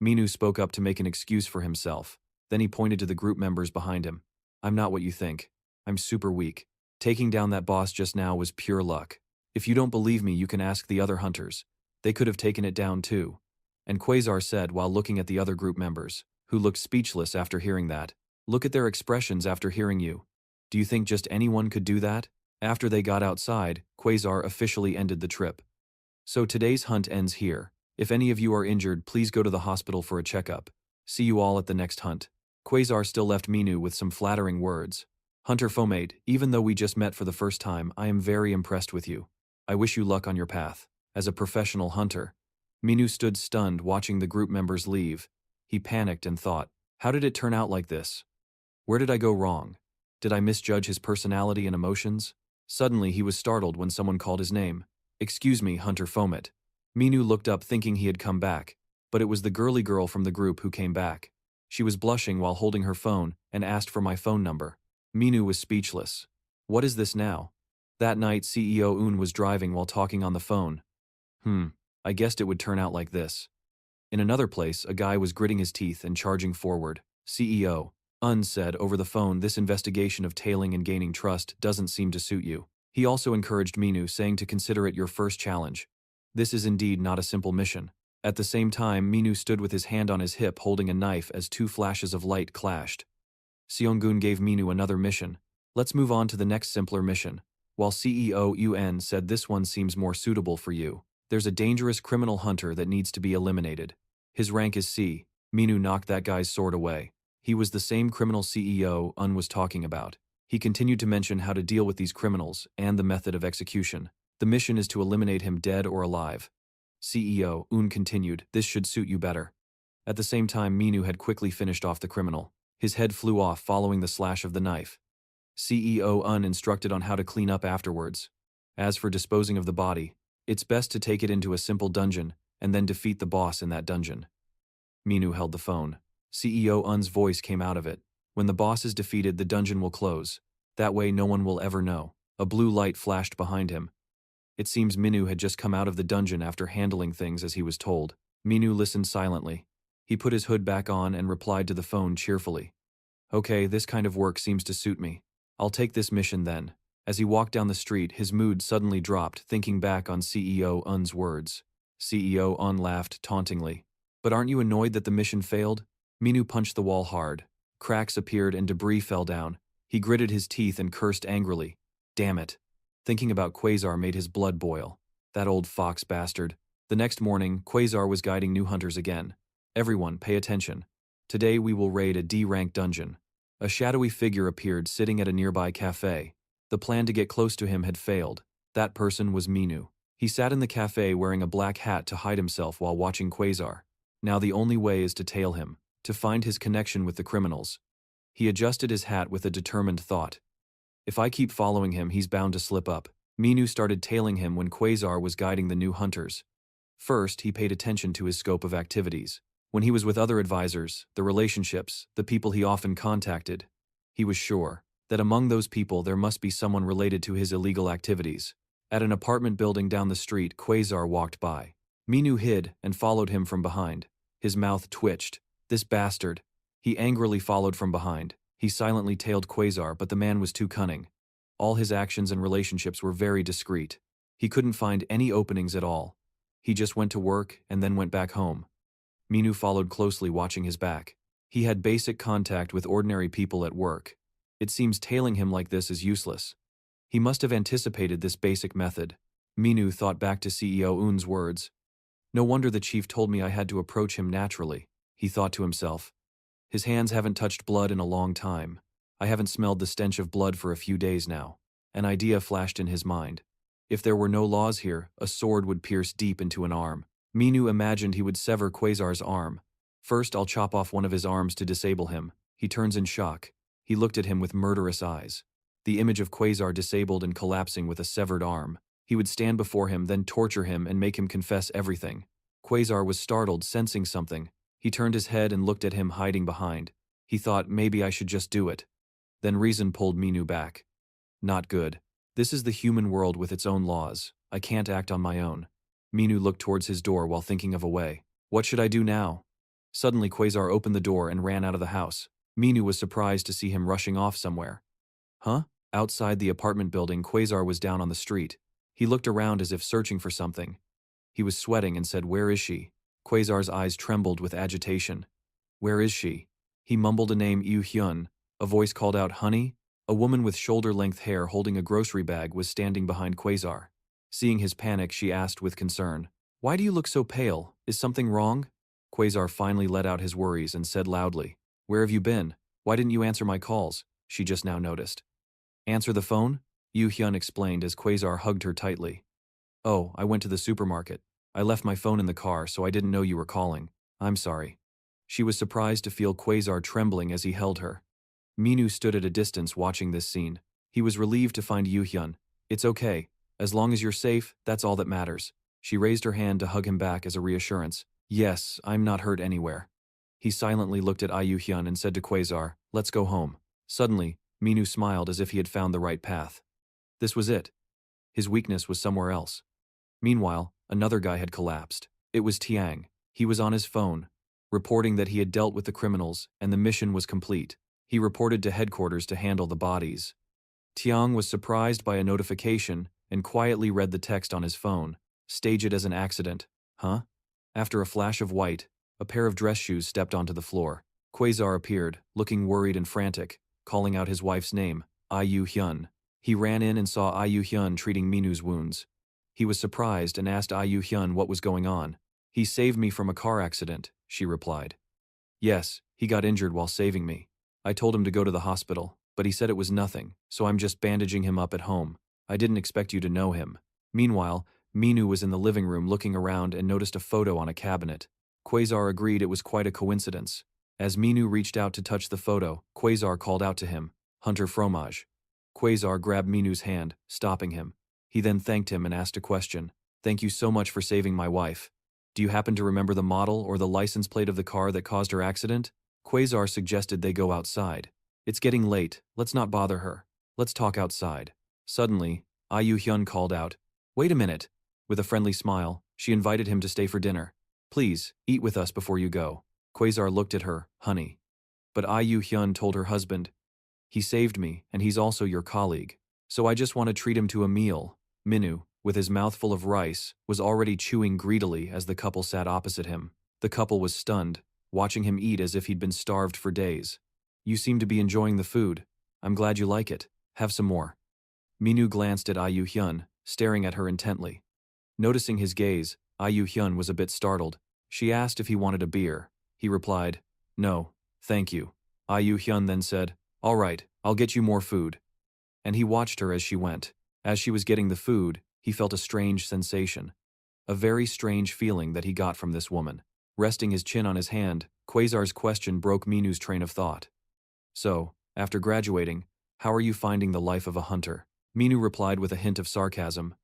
Minu spoke up to make an excuse for himself. Then he pointed to the group members behind him. I'm not what you think. I'm super weak. Taking down that boss just now was pure luck. If you don't believe me, you can ask the other hunters. They could have taken it down too. And Quaazar said while looking at the other group members, who looked speechless after hearing that. Look at their expressions after hearing you. Do you think just anyone could do that? After they got outside, Quaazar officially ended the trip. So today's hunt ends here. If any of you are injured, please go to the hospital for a checkup. See you all at the next hunt. Quaazar still left Minu with some flattering words. Hunter Fomate, even though we just met for the first time, I am very impressed with you. I wish you luck on your path. As a professional hunter. Minu stood stunned watching the group members leave. He panicked and thought, how did it turn out like this? Where did I go wrong? Did I misjudge his personality and emotions? Suddenly he was startled when someone called his name. Excuse me, Hunter Fomate. Minu looked up thinking he had come back, but it was the girly girl from the group who came back. She was blushing while holding her phone and asked for my phone number. Minu was speechless. What is this now? That night CEO Un was driving while talking on the phone. I guessed it would turn out like this. In another place, a guy was gritting his teeth and charging forward. CEO Un said over the phone, this investigation of tailing and gaining trust doesn't seem to suit you. He also encouraged Minu, saying to consider it your first challenge. This is indeed not a simple mission. At the same time, Minu stood with his hand on his hip holding a knife as two flashes of light clashed. Seonggun gave Minu another mission. Let's move on to the next simpler mission. While CEO UN said this one seems more suitable for you. There's a dangerous criminal hunter that needs to be eliminated. His rank is C. Minu knocked that guy's sword away. He was the same criminal CEO Un was talking about. He continued to mention how to deal with these criminals and the method of execution. The mission is to eliminate him dead or alive. CEO Un continued, this should suit you better. At the same time, Minu had quickly finished off the criminal. His head flew off following the slash of the knife. CEO Un instructed on how to clean up afterwards. As for disposing of the body, it's best to take it into a simple dungeon and then defeat the boss in that dungeon. Minu held the phone. CEO Un's voice came out of it. When the boss is defeated, the dungeon will close. That way no one will ever know. A blue light flashed behind him. It seems Minu had just come out of the dungeon after handling things as he was told. Minu listened silently. He put his hood back on and replied to the phone cheerfully. Okay, this kind of work seems to suit me. I'll take this mission then. As he walked down the street, his mood suddenly dropped, thinking back on CEO Un's words. CEO Un laughed tauntingly. But aren't you annoyed that the mission failed? Minu punched the wall hard. Cracks appeared and debris fell down. He gritted his teeth and cursed angrily. Damn it. Thinking about Quaazar made his blood boil. That old fox bastard. The next morning, Quaazar was guiding new hunters again. Everyone, pay attention. Today we will raid a D-rank dungeon. A shadowy figure appeared sitting at a nearby cafe. The plan to get close to him had failed. That person was Minu. He sat in the cafe wearing a black hat to hide himself while watching Quaazar. Now the only way is to tail him, to find his connection with the criminals. He adjusted his hat with a determined thought. If I keep following him, he's bound to slip up. Minu started tailing him when Quaazar was guiding the new hunters. First, he paid attention to his scope of activities. When he was with other advisors, the relationships, the people he often contacted, he was sure that among those people there must be someone related to his illegal activities. At an apartment building down the street, Quaazar walked by. Minu hid and followed him from behind. His mouth twitched. This bastard. He angrily followed from behind. He silently tailed Quaazar, but the man was too cunning. All his actions and relationships were very discreet. He couldn't find any openings at all. He just went to work and then went back home. Minu followed closely, watching his back. He had basic contact with ordinary people at work. It seems tailing him like this is useless. He must have anticipated this basic method. Minu thought back to CEO Un's words. No wonder the chief told me I had to approach him naturally, he thought to himself. His hands haven't touched blood in a long time. I haven't smelled the stench of blood for a few days now. An idea flashed in his mind. If there were no laws here, a sword would pierce deep into an arm. Minu imagined he would sever Quaazar's arm. First, I'll chop off one of his arms to disable him. He turns in shock. He looked at him with murderous eyes. The image of Quaazar disabled and collapsing with a severed arm. He would stand before him, then torture him and make him confess everything. Quaazar was startled, sensing something. He turned his head and looked at him hiding behind. He thought, maybe I should just do it. Then reason pulled Minu back. Not good. This is the human world with its own laws. I can't act on my own. Minu looked towards his door while thinking of a way. What should I do now? Suddenly Quaazar opened the door and ran out of the house. Minu was surprised to see him rushing off somewhere. Huh? Outside the apartment building, Quaazar was down on the street. He looked around as if searching for something. He was sweating and said, "Where is she?" Quasar's eyes trembled with agitation. "Where is she?" He mumbled a name, Yu Hyun. A voice called out, "Honey?" A woman with shoulder-length hair holding a grocery bag was standing behind Quaazar. Seeing his panic, she asked with concern, "Why do you look so pale? Is something wrong?" Quaazar finally let out his worries and said loudly, "Where have you been? Why didn't you answer my calls?" She just now noticed. "Answer the phone?" Yu Hyun explained as Quaazar hugged her tightly. "Oh, I went to the supermarket. I left my phone in the car, so I didn't know you were calling. I'm sorry." She was surprised to feel Quaazar trembling as he held her. Minu stood at a distance watching this scene. He was relieved to find Yu Hyun. "It's okay. As long as you're safe, that's all that matters." She raised her hand to hug him back as a reassurance. "Yes, I'm not hurt anywhere." He silently looked at Yu Hyun and said to Quaazar, "Let's go home." Suddenly, Minu smiled as if he had found the right path. This was it. His weakness was somewhere else. Meanwhile, another guy had collapsed. It was Tiang. He was on his phone, reporting that he had dealt with the criminals and the mission was complete. He reported to headquarters to handle the bodies. Tiang was surprised by a notification and quietly read the text on his phone. "Stage it as an accident." Huh? After a flash of white, a pair of dress shoes stepped onto the floor. Quaazar appeared, looking worried and frantic, calling out his wife's name, Yu Hyun. He ran in and saw Yu Hyun treating Minu's wounds. He was surprised and asked Yu Hyun what was going on. "He saved me from a car accident," she replied. "Yes, he got injured while saving me. I told him to go to the hospital, but he said it was nothing, so I'm just bandaging him up at home. I didn't expect you to know him." Meanwhile, Minu was in the living room looking around and noticed a photo on a cabinet. Quaazar agreed it was quite a coincidence. As Minu reached out to touch the photo, Quaazar called out to him, "Hunter Fromage." Quaazar grabbed Minu's hand, stopping him. He then thanked him and asked a question. "Thank you so much for saving my wife. Do you happen to remember the model or the license plate of the car that caused her accident?" Quaazar suggested they go outside. "It's getting late, let's not bother her. Let's talk outside." Suddenly, Yu Hyun called out, "Wait a minute." With a friendly smile, she invited him to stay for dinner. "Please, eat with us before you go." Quaazar looked at her, "Honey." But Yu Hyun told her husband, "He saved me, and he's also your colleague. So I just want to treat him to a meal." Minu, with his mouth full of rice, was already chewing greedily as the couple sat opposite him. The couple was stunned, watching him eat as if he'd been starved for days. "You seem to be enjoying the food. I'm glad you like it. Have some more." Minu glanced at Yu Hyun, staring at her intently. Noticing his gaze, Yu Hyun was a bit startled. She asked if he wanted a beer. He replied, "No, thank you." Yu Hyun then said, "All right, I'll get you more food." And he watched her as she went. As she was getting the food, he felt a strange sensation. A very strange feeling that he got from this woman. Resting his chin on his hand, Quaazar's question broke Minu's train of thought. "So, after graduating, how are you finding the life of a hunter?" Minu replied with a hint of sarcasm.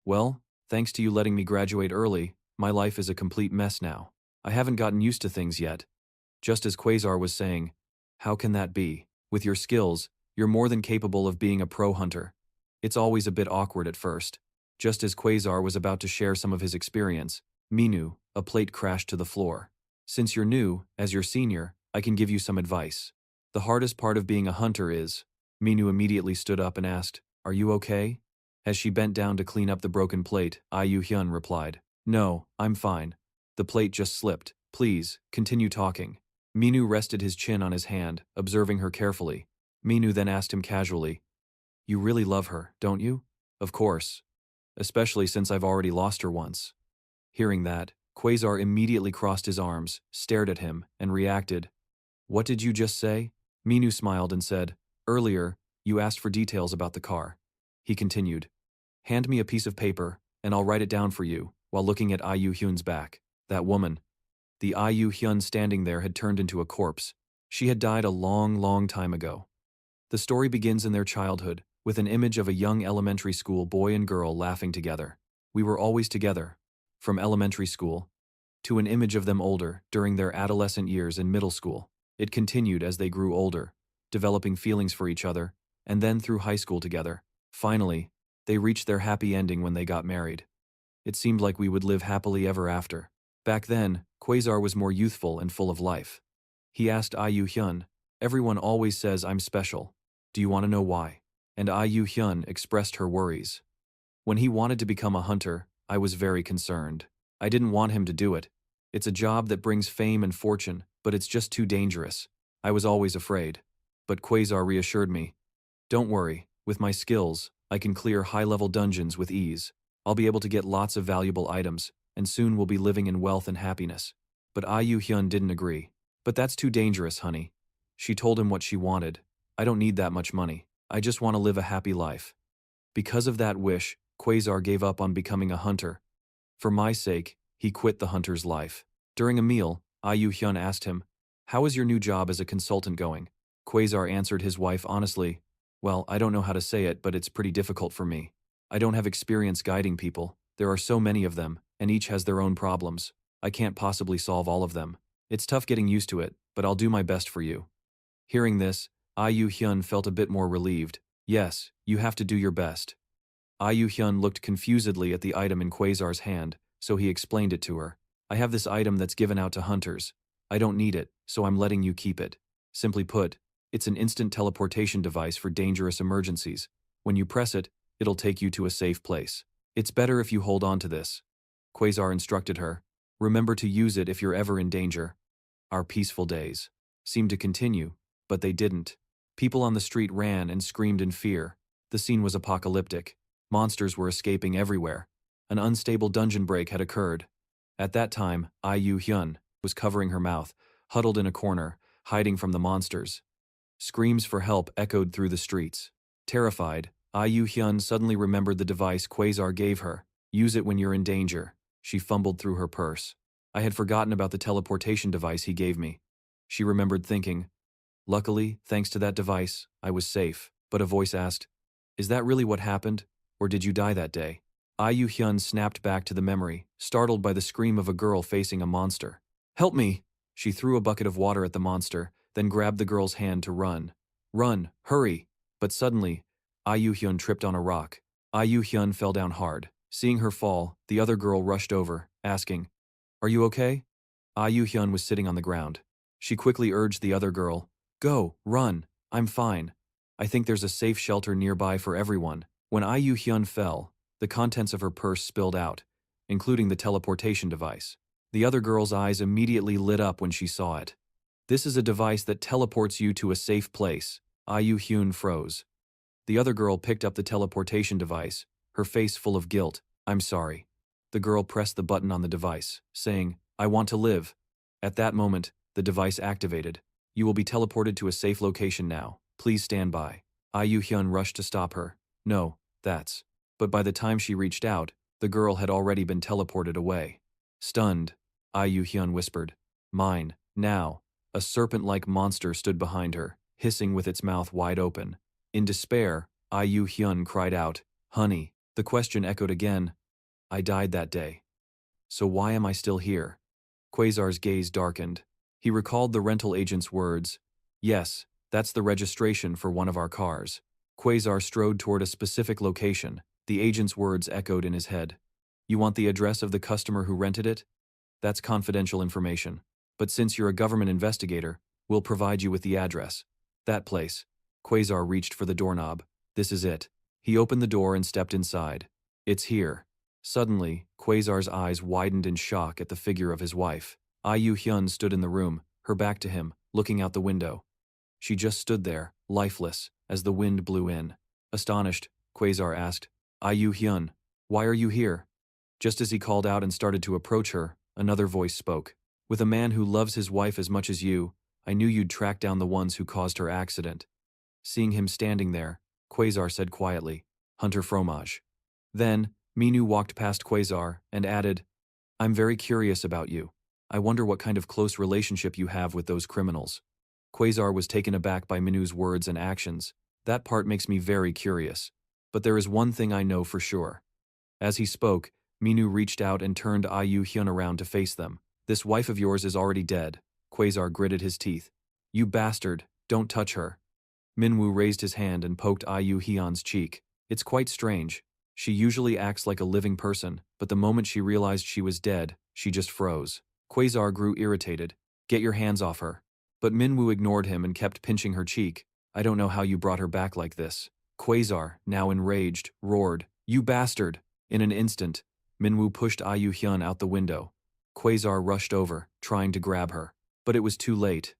"Well, thanks to you letting me graduate early, my life is a complete mess now. I haven't gotten used to things yet." Just as Quaazar was saying, "How can that be? With your skills, you're more than capable of being a pro hunter. It's always a bit awkward at first." Just as Quaazar was about to share some of his experience, Minu, a plate crashed to the floor. "Since you're new, as your senior, I can give you some advice. The hardest part of being a hunter is..." Minu immediately stood up and asked, "Are you okay?" As she bent down to clean up the broken plate, Yu Hyun replied, "No, I'm fine. The plate just slipped. Please, continue talking." Minu rested his chin on his hand, observing her carefully. Minu then asked him casually, "You really love her, don't you?" "Of course. Especially since I've already lost her once." Hearing that, Quaazar immediately crossed his arms, stared at him, and reacted. "What did you just say?" Minu smiled and said, "Earlier, you asked for details about the car." He continued, "Hand me a piece of paper, and I'll write it down for you," while looking at Yu Hyun's back. That woman. The Yu Hyun standing there had turned into a corpse. She had died a long, long time ago. The story begins in their childhood, with an image of a young elementary school boy and girl laughing together. We were always together. From elementary school, to an image of them older, during their adolescent years in middle school. It continued as they grew older, developing feelings for each other, and then through high school together. Finally, they reached their happy ending when they got married. It seemed like we would live happily ever after. Back then, Quaazar was more youthful and full of life. He asked Iyu Hyun, "Everyone always says I'm special. Do you want to know why?" And Iyu Hyun expressed her worries. When he wanted to become a hunter, I was very concerned. I didn't want him to do it. It's a job that brings fame and fortune, but it's just too dangerous. I was always afraid. But Quaazar reassured me. "Don't worry, with my skills, I can clear high-level dungeons with ease. I'll be able to get lots of valuable items, and soon we'll be living in wealth and happiness." But Iyu Hyun didn't agree. "But that's too dangerous, honey." She told him what she wanted. "I don't need that much money. I just want to live a happy life." Because of that wish, Quaazar gave up on becoming a hunter. For my sake, he quit the hunter's life. During a meal, Iyu Hyun asked him, "How is your new job as a consultant going?" Quaazar answered his wife honestly, "Well, I don't know how to say it, but it's pretty difficult for me. I don't have experience guiding people. There are so many of them, and each has their own problems. I can't possibly solve all of them. It's tough getting used to it, but I'll do my best for you." Hearing this, Iyu Hyun felt a bit more relieved. "Yes, you have to do your best." Iyu Hyun looked confusedly at the item in Quaazar's hand, so he explained it to her. "I have this item that's given out to hunters. I don't need it, so I'm letting you keep it. Simply put, it's an instant teleportation device for dangerous emergencies. When you press it, it'll take you to a safe place. It's better if you hold on to this." Quaazar instructed her. "Remember to use it if you're ever in danger." Our peaceful days seemed to continue, but they didn't. People on the street ran and screamed in fear. The scene was apocalyptic. Monsters were escaping everywhere. An unstable dungeon break had occurred. At that time, Iyu Hyun was covering her mouth, huddled in a corner, hiding from the monsters. Screams for help echoed through the streets. Terrified, Iyu Hyun suddenly remembered the device Quaazar gave her. "Use it when you're in danger." She fumbled through her purse. "I had forgotten about the teleportation device he gave me." She remembered thinking, "Luckily, thanks to that device, I was safe." But a voice asked, "Is that really what happened? Or did you die that day?" Iyu Hyun snapped back to the memory, startled by the scream of a girl facing a monster. "Help me!" She threw a bucket of water at the monster, then grabbed the girl's hand to run. "Run! Hurry!" But suddenly, Iyu Hyun tripped on a rock. Iyu Hyun fell down hard. Seeing her fall, the other girl rushed over, asking, "Are you okay?" Iyu Hyun was sitting on the ground. She quickly urged the other girl, "Go, run, I'm fine. I think there's a safe shelter nearby for everyone." When Iyu Hyun fell, the contents of her purse spilled out, including the teleportation device. The other girl's eyes immediately lit up when she saw it. "This is a device that teleports you to a safe place." Iyu Hyun froze. The other girl picked up the teleportation device, her face full of guilt. "I'm sorry." The girl pressed the button on the device, saying, "I want to live." At that moment, the device activated. "You will be teleported to a safe location now. Please stand by." Iyu Hyun rushed to stop her. "No, that's..." But by the time she reached out, the girl had already been teleported away. Stunned, Iyu Hyun whispered, "Mine, now." A serpent-like monster stood behind her, hissing with its mouth wide open. In despair, Iyu Hyun cried out, "Honey." The question echoed again. "I died that day. So why am I still here?" Quaazar's gaze darkened. He recalled the rental agent's words. "Yes, that's the registration for one of our cars." Quaazar strode toward a specific location. The agent's words echoed in his head. "You want the address of the customer who rented it? That's confidential information. But since you're a government investigator, we'll provide you with the address." "That place." Quaazar reached for the doorknob. "This is it." He opened the door and stepped inside. "It's here." Suddenly, Quaazar's eyes widened in shock at the figure of his wife. Iyu Hyun stood in the room, her back to him, looking out the window. She just stood there, lifeless, as the wind blew in. Astonished, Quaazar asked, "Iyu Hyun, why are you here?" Just as he called out and started to approach her, another voice spoke. "With a man who loves his wife as much as you, I knew you'd track down the ones who caused her accident." Seeing him standing there, Quaazar said quietly, "Hunter Fromage." Then, Minu walked past Quaazar and added, "I'm very curious about you. I wonder what kind of close relationship you have with those criminals." Quaazar was taken aback by Minu's words and actions. "That part makes me very curious. But there is one thing I know for sure." As he spoke, Minu reached out and turned Iyu Hyun around to face them. "This wife of yours is already dead." Quaazar gritted his teeth. "You bastard, don't touch her." Minwoo raised his hand and poked Iyu Hyun's cheek. "It's quite strange. She usually acts like a living person, but the moment she realized she was dead, she just froze." Quaazar grew irritated. Get your hands off her. But Minwoo ignored him and kept pinching her cheek. I don't know how you brought her back like this. Quaazar, now enraged, roared, You bastard! In an instant, Minwoo pushed Ianu Hyun out the window. Quaazar rushed over, trying to grab her. But it was too late.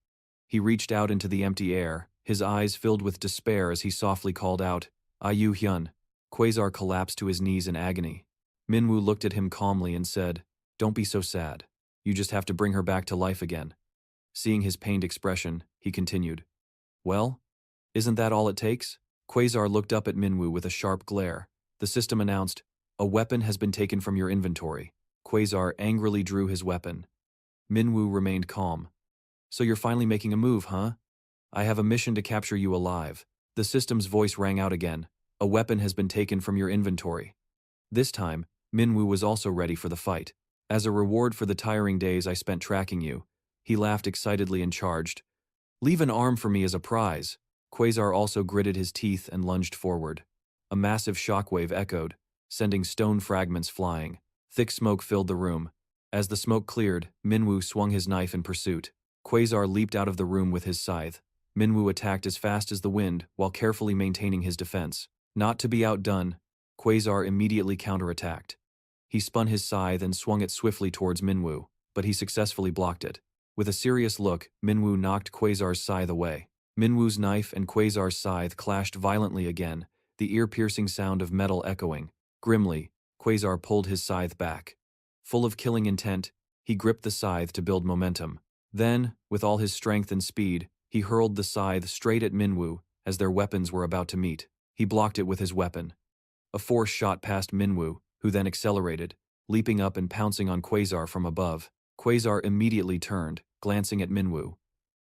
He reached out into the empty air, his eyes filled with despair as he softly called out, Ianu Hyun. Quaazar collapsed to his knees in agony. Minwoo looked at him calmly and said, Don't be so sad. You just have to bring her back to life again. Seeing his pained expression, he continued, Well, isn't that all it takes? Quaazar looked up at Minwoo with a sharp glare. The system announced, A weapon has been taken from your inventory. Quaazar angrily drew his weapon. Minwoo remained calm. So you're finally making a move, huh? I have a mission to capture you alive. The system's voice rang out again. A weapon has been taken from your inventory. This time, Minwoo was also ready for the fight. As a reward for the tiring days I spent tracking you, he laughed excitedly and charged. Leave an arm for me as a prize. Quaazar also gritted his teeth and lunged forward. A massive shockwave echoed, sending stone fragments flying. Thick smoke filled the room. As the smoke cleared, Minwoo swung his knife in pursuit. Quaazar leaped out of the room with his scythe. Minwoo attacked as fast as the wind while carefully maintaining his defense. Not to be outdone, Quaazar immediately counterattacked. He spun his scythe and swung it swiftly towards Minwoo, but he successfully blocked it. With a serious look, Minwoo knocked Quaazar's scythe away. Minwoo's knife and Quaazar's scythe clashed violently again, the ear-piercing sound of metal echoing. Grimly, Quaazar pulled his scythe back. Full of killing intent, he gripped the scythe to build momentum. Then, with all his strength and speed, he hurled the scythe straight at Minwoo as their weapons were about to meet. He blocked it with his weapon. A force shot past Minwoo, who then accelerated, leaping up and pouncing on Quaazar from above. Quaazar immediately turned, glancing at Minwoo.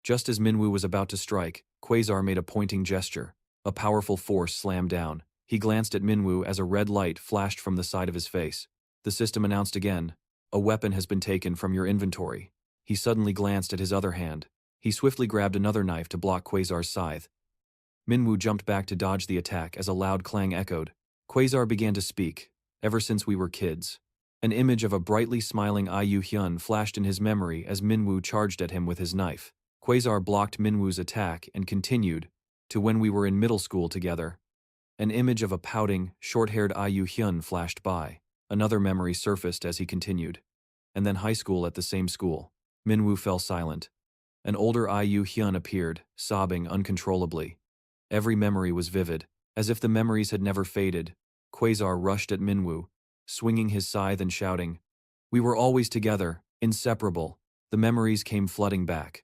Just as Minwoo was about to strike, Quaazar made a pointing gesture. A powerful force slammed down. He glanced at Minwoo as a red light flashed from the side of his face. The system announced again, A weapon has been taken from your inventory. He suddenly glanced at his other hand. He swiftly grabbed another knife to block Quaazar's scythe. Minwoo jumped back to dodge the attack as a loud clang echoed. Quaazar began to speak. Ever since we were kids. An image of a brightly smiling Ianu Hyun flashed in his memory as Minwoo charged at him with his knife. Quaazar blocked Minwoo's attack and continued, to when we were in middle school together. An image of a pouting, short-haired Ianu Hyun flashed by. Another memory surfaced as he continued. And then high school at the same school. Minwoo fell silent. An older Ianu Hyun appeared, sobbing uncontrollably. Every memory was vivid, as if the memories had never faded. Quaazar rushed at Minwoo, swinging his scythe and shouting, We were always together, inseparable. The memories came flooding back.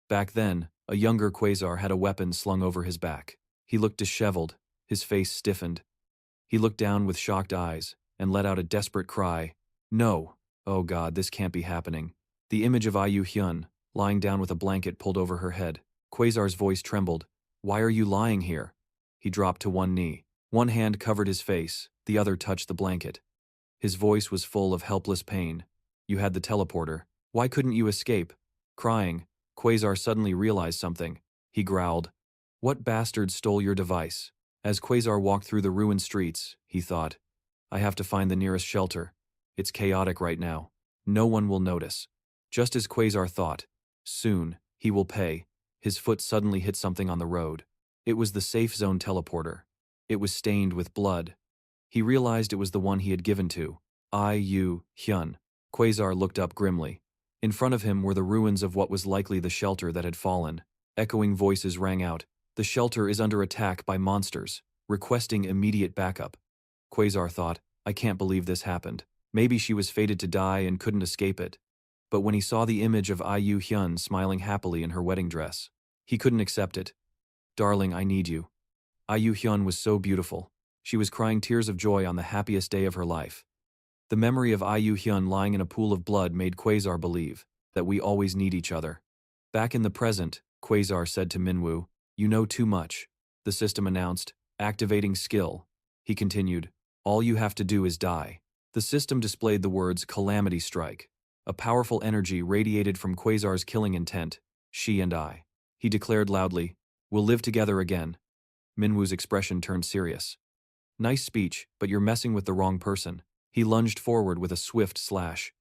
Back then, a younger Quaazar had a weapon slung over his back. He looked disheveled, his face stiffened. He looked down with shocked eyes and let out a desperate cry. No! Oh God, this can't be happening. The image of Ianu Hyun, lying down with a blanket pulled over her head. Quaazar's voice trembled. Why are you lying here? He dropped to one knee. One hand covered his face, the other touched the blanket. His voice was full of helpless pain. You had the teleporter. Why couldn't you escape? Crying, Quaazar suddenly realized something. He growled, What bastard stole your device? As Quaazar walked through the ruined streets, he thought, I have to find the nearest shelter. It's chaotic right now. No one will notice. Just as Quaazar thought, soon, he will pay. His foot suddenly hit something on the road. It was the safe zone teleporter. It was stained with blood. He realized it was the one he had given to Ianu Hyun. Quaazar looked up grimly. In front of him were the ruins of what was likely the shelter that had fallen. Echoing voices rang out. The shelter is under attack by monsters, requesting immediate backup. Quaazar thought, I can't believe this happened. Maybe she was fated to die and couldn't escape it. But when he saw the image of Ianu Hyun smiling happily in her wedding dress, he couldn't accept it. Darling, I need you. Ianu Hyun was so beautiful. She was crying tears of joy on the happiest day of her life. The memory of Ianu Hyun lying in a pool of blood made Quaazar believe that we always need each other. Back in the present, Quaazar said to Minwoo, You know too much. The system announced, Activating skill. He continued, All you have to do is die. The system displayed the words Calamity Strike. A powerful energy radiated from Quaazar's killing intent. She and I. He declared loudly, We'll live together again. Minwoo's expression turned serious. Nice speech, but you're messing with the wrong person. He lunged forward with a swift slash.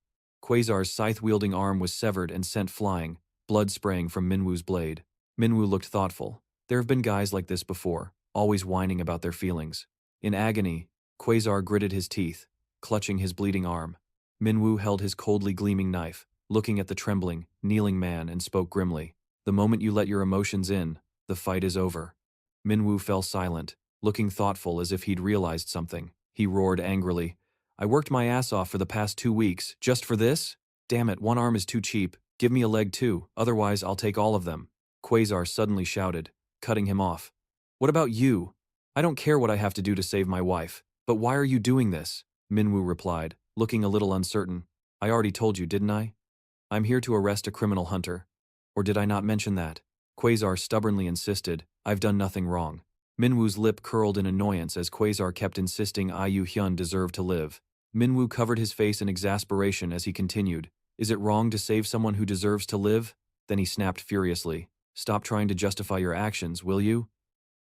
Quaazar's scythe-wielding arm was severed and sent flying, blood spraying from Minwoo's blade. Minwoo looked thoughtful. There have been guys like this before, always whining about their feelings. In agony, Quaazar gritted his teeth, clutching his bleeding arm. Minwoo held his coldly gleaming knife, looking at the trembling, kneeling man and spoke grimly. The moment you let your emotions in, the fight is over. Minwoo fell silent, looking thoughtful as if he'd realized something. He roared angrily. I worked my ass off for the past 2 weeks, just for this? Damn it, one arm is too cheap. Give me a leg too, otherwise I'll take all of them. Quaazar suddenly shouted, cutting him off. What about you? I don't care what I have to do to save my wife, but why are you doing this? Minwoo replied, looking a little uncertain. I already told you, didn't I? I'm here to arrest a criminal hunter. Or did I not mention that? Quaazar stubbornly insisted, I've done nothing wrong. Minwoo's lip curled in annoyance as Quaazar kept insisting Iu Hyun deserved to live. Minwoo covered his face in exasperation as he continued, Is it wrong to save someone who deserves to live? Then he snapped furiously, Stop trying to justify your actions, will you?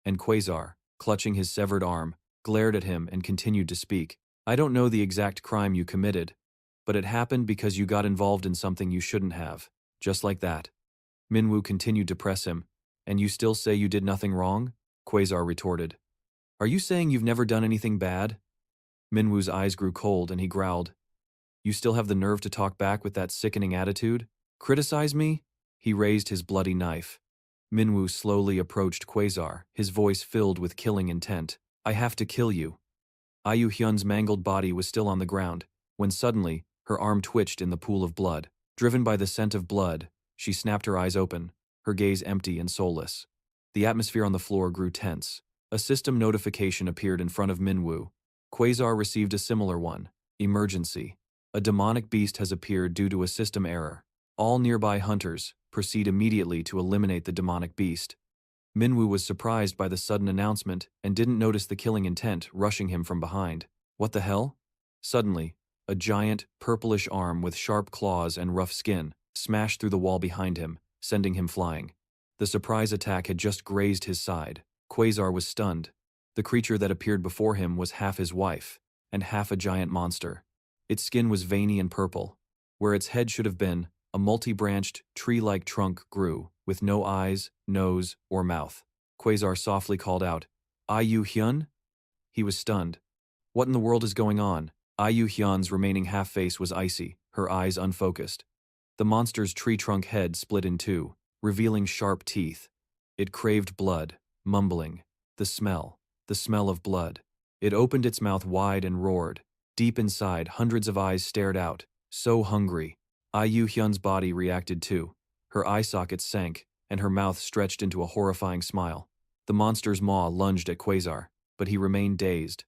And Quaazar, clutching his severed arm, glared at him and continued to speak. I don't know the exact crime you committed, but it happened because you got involved in something you shouldn't have. Just like that. Minwoo continued to press him. And you still say you did nothing wrong? Quaazar retorted. Are you saying you've never done anything bad? Minwoo's eyes grew cold and he growled. You still have the nerve to talk back with that sickening attitude? Criticize me? He raised his bloody knife. Minwoo slowly approached Quaazar, his voice filled with killing intent. I have to kill you. Iu Hyun's mangled body was still on the ground, when suddenly, her arm twitched in the pool of blood. Driven by the scent of blood, she snapped her eyes open, her gaze empty and soulless. The atmosphere on the floor grew tense. A system notification appeared in front of Minwoo. Quaazar received a similar one. Emergency. A demonic beast has appeared due to a system error. All nearby hunters, proceed immediately to eliminate the demonic beast. Minwoo was surprised by the sudden announcement and didn't notice the killing intent rushing him from behind. What the hell? Suddenly, a giant, purplish arm with sharp claws and rough skin smashed through the wall behind him, sending him flying. The surprise attack had just grazed his side. Quaazar was stunned. The creature that appeared before him was half his wife, and half a giant monster. Its skin was veiny and purple. Where its head should have been, a multi-branched, tree-like trunk grew, with no eyes, nose, or mouth. Quaazar softly called out, Iu Hyun? He was stunned. What in the world is going on? Iu Hyun's remaining half-face was icy, her eyes unfocused. The monster's tree trunk head split in two, revealing sharp teeth. It craved blood, mumbling, the smell of blood. It opened its mouth wide and roared. Deep inside, hundreds of eyes stared out, so hungry. Iu Hyun's body reacted too. Her eye sockets sank, and her mouth stretched into a horrifying smile. The monster's maw lunged at Quaazar, but he remained dazed.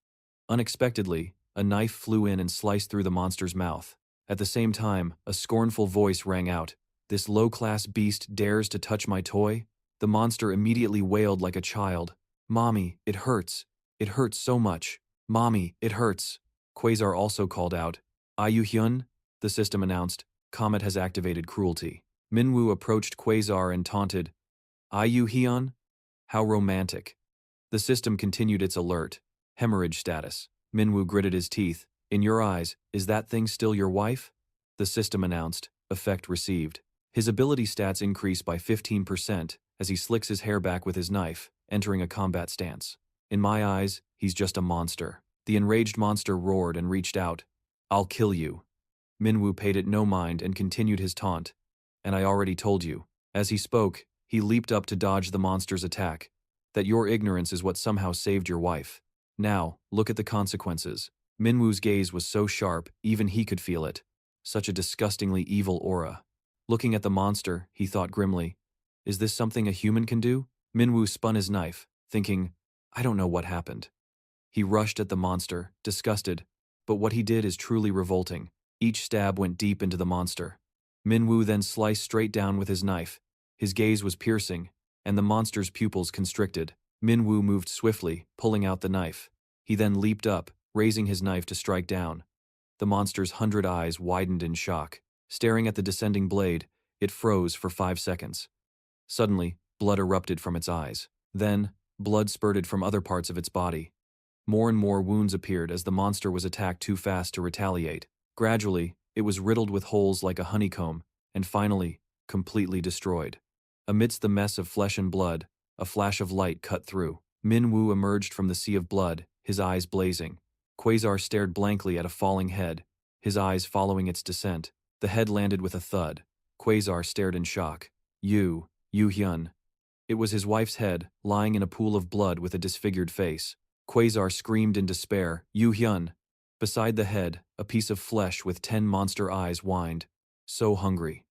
Unexpectedly, a knife flew in and sliced through the monster's mouth. At the same time, a scornful voice rang out, This low-class beast dares to touch my toy? The monster immediately wailed like a child. Mommy, it hurts. It hurts so much. Mommy, it hurts. Quaazar also called out, Iu Hyun? The system announced, Comet has activated cruelty. Minwoo approached Quaazar and taunted, Iu Hyun? How romantic. The system continued its alert. Hemorrhage status. Minwoo gritted his teeth. In your eyes, is that thing still your wife? The system announced, effect received. His ability stats increase by 15% as he slicks his hair back with his knife, entering a combat stance. In my eyes, he's just a monster. The enraged monster roared and reached out. I'll kill you. Minwoo paid it no mind and continued his taunt. And I already told you. As he spoke, he leaped up to dodge the monster's attack. That your ignorance is what somehow saved your wife. Now, look at the consequences. Minwoo's gaze was so sharp, even he could feel it. Such a disgustingly evil aura. Looking at the monster, he thought grimly, Is this something a human can do? Minwoo spun his knife, thinking, I don't know what happened. He rushed at the monster, disgusted, but what he did is truly revolting. Each stab went deep into the monster. Minwoo then sliced straight down with his knife. His gaze was piercing, and the monster's pupils constricted. Minwoo moved swiftly, pulling out the knife. He then leaped up, raising his knife to strike down. The monster's 100 eyes widened in shock. Staring at the descending blade, it froze for 5 seconds. Suddenly, blood erupted from its eyes. Then, blood spurted from other parts of its body. More and more wounds appeared as the monster was attacked too fast to retaliate. Gradually, It was riddled with holes like a honeycomb, and finally, completely destroyed. Amidst the mess of flesh and blood, a flash of light cut through. Minwoo emerged from the sea of blood, his eyes blazing. Quaazar stared blankly at a falling head, his eyes following its descent. The head landed with a thud. Quaazar stared in shock. Yu Hyun. It was his wife's head, lying in a pool of blood with a disfigured face. Quaazar screamed in despair, Yu Hyun. Beside the head, a piece of flesh with 10 monster eyes whined. So hungry.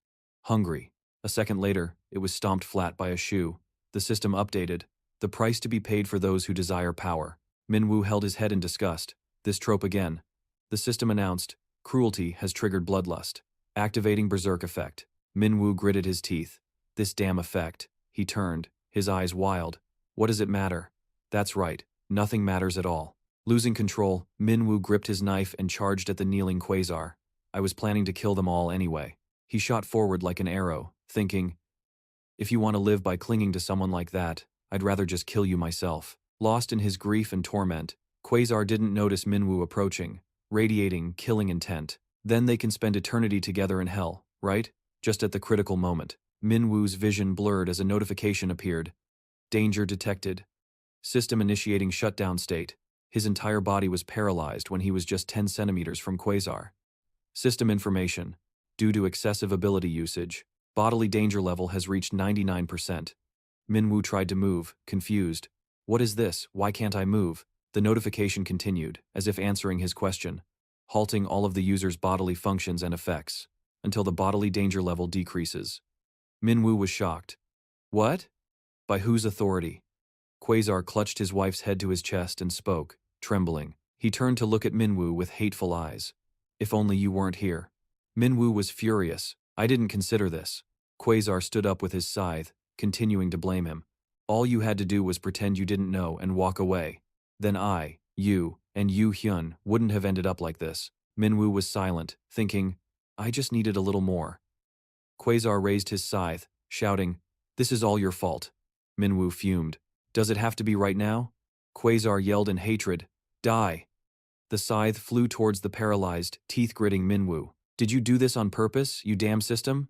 Hungry. A second later, it was stomped flat by a shoe. The system updated. The price to be paid for those who desire power. Minwoo held his head in disgust. This trope again. The system announced, cruelty has triggered bloodlust. Activating berserk effect. Minwoo gritted his teeth. This damn effect. He turned, his eyes wild. What does it matter? That's right, nothing matters at all. Losing control, Minwoo gripped his knife and charged at the kneeling Quaazar. I was planning to kill them all anyway. He shot forward like an arrow, thinking, if you want to live by clinging to someone like that, I'd rather just kill you myself. Lost in his grief and torment, Quaazar didn't notice Minwoo approaching, radiating killing intent. Then they can spend eternity together in hell, right? Just at the critical moment. Minwoo's vision blurred as a notification appeared. Danger detected. System initiating shutdown state. His entire body was paralyzed when he was just 10 centimeters from Quaazar. System information. Due to excessive ability usage, bodily danger level has reached 99%. Minwoo tried to move, confused. What is this? Why can't I move? The notification continued, as if answering his question, halting all of the user's bodily functions and effects, until the bodily danger level decreases. Minwoo was shocked. What? By whose authority? Quaazar clutched his wife's head to his chest and spoke, trembling. He turned to look at Minwoo with hateful eyes. If only you weren't here. Minwoo was furious. I didn't consider this. Quaazar stood up with his scythe, continuing to blame him. All you had to do was pretend you didn't know and walk away. Then I, you, and Yu Hyun wouldn't have ended up like this. Minwoo was silent, thinking, I just needed a little more. Quaazar raised his scythe, shouting, this is all your fault. Minwoo fumed. Does it have to be right now? Quaazar yelled in hatred, die. The scythe flew towards the paralyzed, teeth-gritting Minwoo. Did you do this on purpose, you damn system?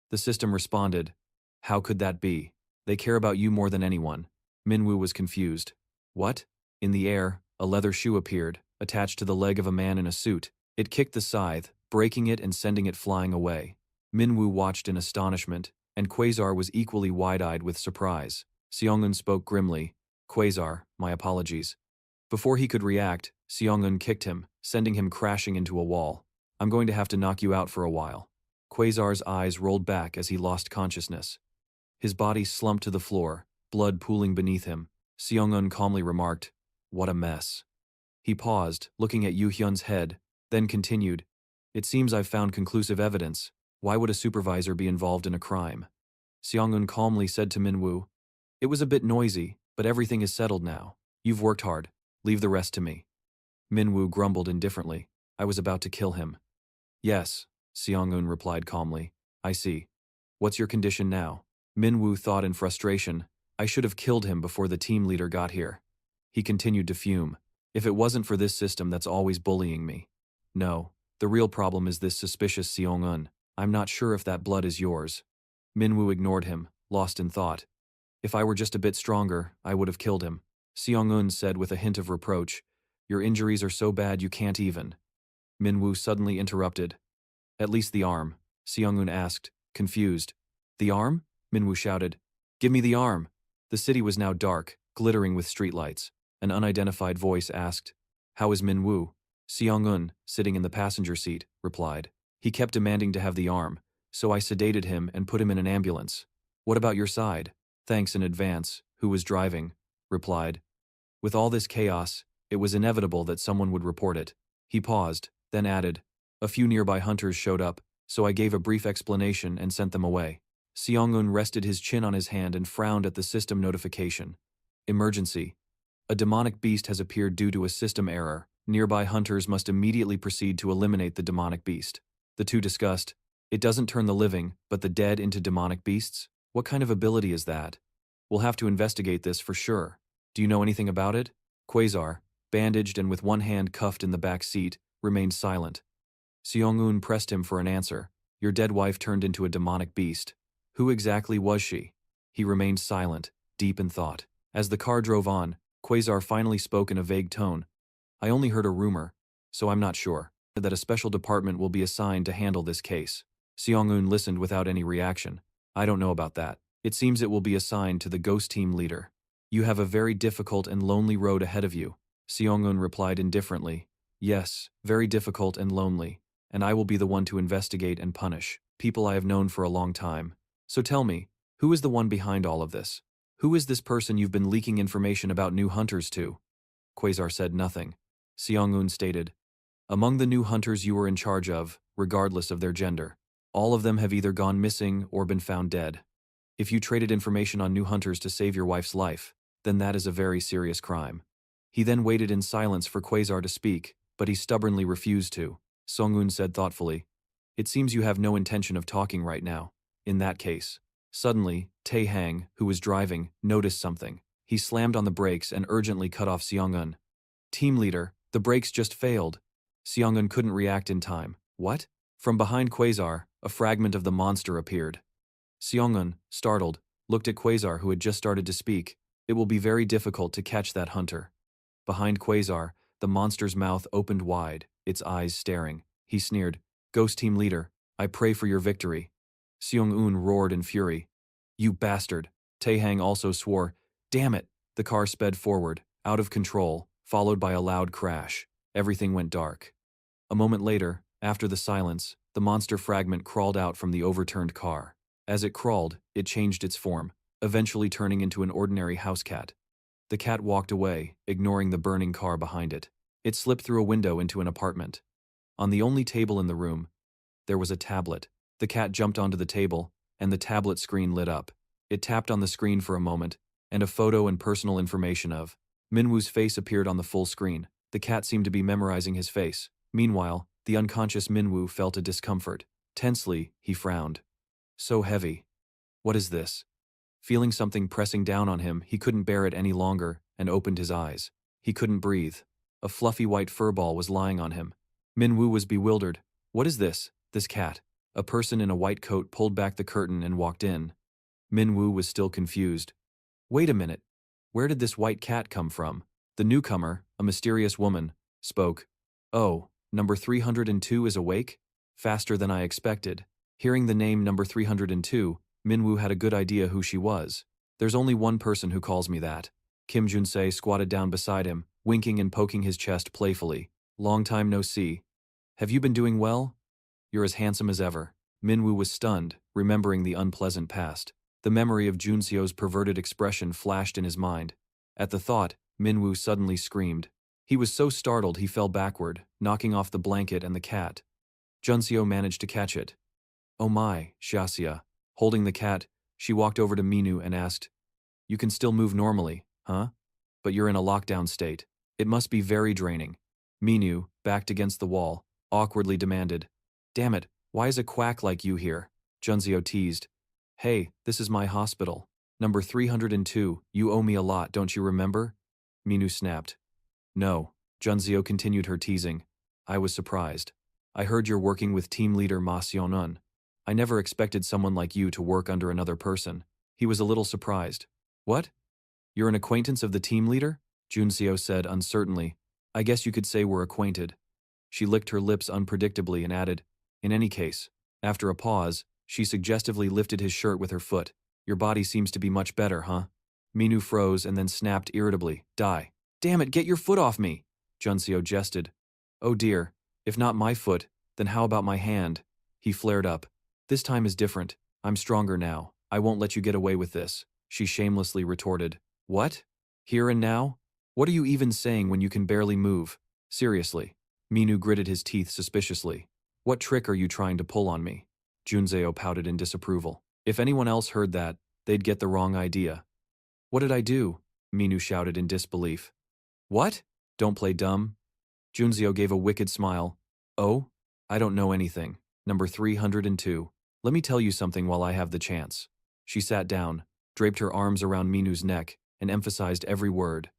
The system responded, how could that be? They care about you more than anyone. Minwoo was confused. What? In the air, a leather shoe appeared, attached to the leg of a man in a suit. It kicked the scythe, breaking it and sending it flying away. Minwoo watched in astonishment, and Quaazar was equally wide-eyed with surprise. Seong-eun spoke grimly, Quaazar, my apologies. Before he could react, Seong-eun kicked him, sending him crashing into a wall. I'm going to have to knock you out for a while. Quaazar's eyes rolled back as he lost consciousness. His body slumped to the floor, blood pooling beneath him. Seong-eun calmly remarked, what a mess. He paused, looking at Yu Hyun's head, then continued, it seems I've found conclusive evidence. Why would a supervisor be involved in a crime? Seong-eun calmly said to Minwoo, it was a bit noisy, but everything is settled now. You've worked hard. Leave the rest to me. Minwoo grumbled indifferently. I was about to kill him. Yes, Seong-eun replied calmly. I see. What's your condition now? Minwoo thought in frustration, I should have killed him before the team leader got here. He continued to fume. If it wasn't for this system that's always bullying me. No, the real problem is this suspicious Seong-eun. I'm not sure if that blood is yours. Minwoo ignored him, lost in thought. If I were just a bit stronger, I would have killed him. Seong-eun said with a hint of reproach, your injuries are so bad you can't even. Minwoo suddenly interrupted. At least the arm, Seong-eun asked, confused. The arm? Minwoo shouted. Give me the arm. The city was now dark, glittering with streetlights. An unidentified voice asked, how is Minwoo? Seong-eun, sitting in the passenger seat, replied. He kept demanding to have the arm, so I sedated him and put him in an ambulance. What about your side? Thanks in advance, who was driving, replied. With all this chaos, it was inevitable that someone would report it. He paused, then added, a few nearby hunters showed up, so I gave a brief explanation and sent them away. Seong-eun rested his chin on his hand and frowned at the system notification. Emergency. A demonic beast has appeared due to a system error. Nearby hunters must immediately proceed to eliminate the demonic beast. The two discussed, it doesn't turn the living, but the dead into demonic beasts? What kind of ability is that? We'll have to investigate this for sure. Do you know anything about it? Quaazar, bandaged and with one hand cuffed in the back seat, remained silent. Seong-un pressed him for an answer. Your dead wife turned into a demonic beast. Who exactly was she? He remained silent, deep in thought. As the car drove on, Quaazar finally spoke in a vague tone. I only heard a rumor, so I'm not sure, that a special department will be assigned to handle this case. Seong-un listened without any reaction. I don't know about that. It seems it will be assigned to the ghost team leader. You have a very difficult and lonely road ahead of you. Seong-un replied indifferently. Yes, very difficult and lonely, and I will be the one to investigate and punish people I have known for a long time. So tell me, who is the one behind all of this? Who is this person you've been leaking information about new hunters to? Quaazar said nothing. Seong-un stated, among the new hunters you were in charge of, regardless of their gender, all of them have either gone missing or been found dead. If you traded information on new hunters to save your wife's life, then that is a very serious crime. He then waited in silence for Quaazar to speak, but he stubbornly refused to. Seong-un said thoughtfully, it seems you have no intention of talking right now. In that case. Suddenly, Tae-hang, who was driving, noticed something. He slammed on the brakes and urgently cut off Seong-un. Team leader, the brakes just failed. Seong-un couldn't react in time. What? From behind Quaazar, a fragment of the monster appeared. Seong-un, startled, looked at Quaazar who had just started to speak. It will be very difficult to catch that hunter. Behind Quaazar, the monster's mouth opened wide, its eyes staring. He sneered, Ghost team leader, I pray for your victory. Seong-un roared in fury. You bastard. Tae-hang also swore. Damn it. The car sped forward, out of control, followed by a loud crash. Everything went dark. A moment later, after the silence, the monster fragment crawled out from the overturned car. As it crawled, it changed its form, eventually turning into an ordinary house cat. The cat walked away, ignoring the burning car behind it. It slipped through a window into an apartment. On the only table in the room, there was a tablet. The cat jumped onto the table, and the tablet screen lit up. It tapped on the screen for a moment, and a photo and personal information of Minwoo's face appeared on the full screen. The cat seemed to be memorizing his face. Meanwhile, the unconscious Minwoo felt a discomfort. Tensely, he frowned. So heavy. What is this? Feeling something pressing down on him, he couldn't bear it any longer and opened his eyes. He couldn't breathe. A fluffy white furball was lying on him. Minwoo was bewildered. What is this? This cat? A person in a white coat pulled back the curtain and walked in. Minwoo was still confused. Wait a minute. Where did this white cat come from? The newcomer, a mysterious woman, spoke. Oh, number 302 is awake? Faster than I expected. Hearing the name number 302, Minwoo had a good idea who she was. There's only one person who calls me that. Kim Jun-se squatted down beside him, winking and poking his chest playfully. Long time no see. Have you been doing well? You're as handsome as ever. Minwoo was stunned, remembering the unpleasant past. The memory of Junseo's perverted expression flashed in his mind. At the thought, Minwoo suddenly screamed. He was so startled he fell backward, knocking off the blanket and the cat. Junseo managed to catch it. Oh my, Shasia. Holding the cat, she walked over to Minu and asked, You can still move normally, huh? But you're in a lockdown state. It must be very draining. Minu, backed against the wall, awkwardly demanded, Damn it, why is a quack like you here? Junseo teased. Hey, this is my hospital. Number 302, you owe me a lot, don't you remember? Minu snapped. No, Junseo continued her teasing. I was surprised. I heard you're working with team leader Ma Seon-un. I never expected someone like you to work under another person. He was a little surprised. What? You're an acquaintance of the team leader? Junseo said uncertainly. I guess you could say we're acquainted. She licked her lips unpredictably and added, In any case. After a pause, she suggestively lifted his shirt with her foot. Your body seems to be much better, huh? Minu froze and then snapped irritably. Die. Damn it, get your foot off me! Junseo jested. Oh dear, if not my foot, then how about my hand? He flared up. This time is different. I'm stronger now. I won't let you get away with this. She shamelessly retorted. What? Here and now? What are you even saying when you can barely move? Seriously. Minu gritted his teeth suspiciously. What trick are you trying to pull on me? Junseo pouted in disapproval. If anyone else heard that, they'd get the wrong idea. What did I do? Minu shouted in disbelief. What? Don't play dumb. Junseo gave a wicked smile. Oh? I don't know anything. Number 302. Let me tell you something while I have the chance. She sat down, draped her arms around Minu's neck, and emphasized every word.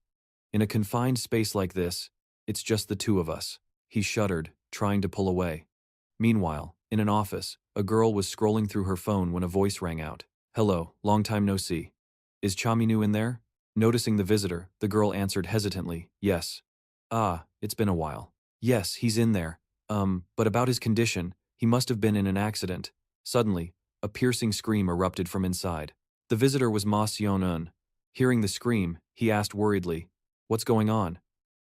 In a confined space like this, it's just the two of us. He shuddered, trying to pull away. Meanwhile, in an office, a girl was scrolling through her phone when a voice rang out. Hello, long time no see. Is Chaminu in there? Noticing the visitor, the girl answered hesitantly, yes. Ah, it's been a while. Yes, he's in there. But about his condition, he must have been in an accident. Suddenly, a piercing scream erupted from inside. The visitor was Ma Sion-eun. Hearing the scream, he asked worriedly, what's going on?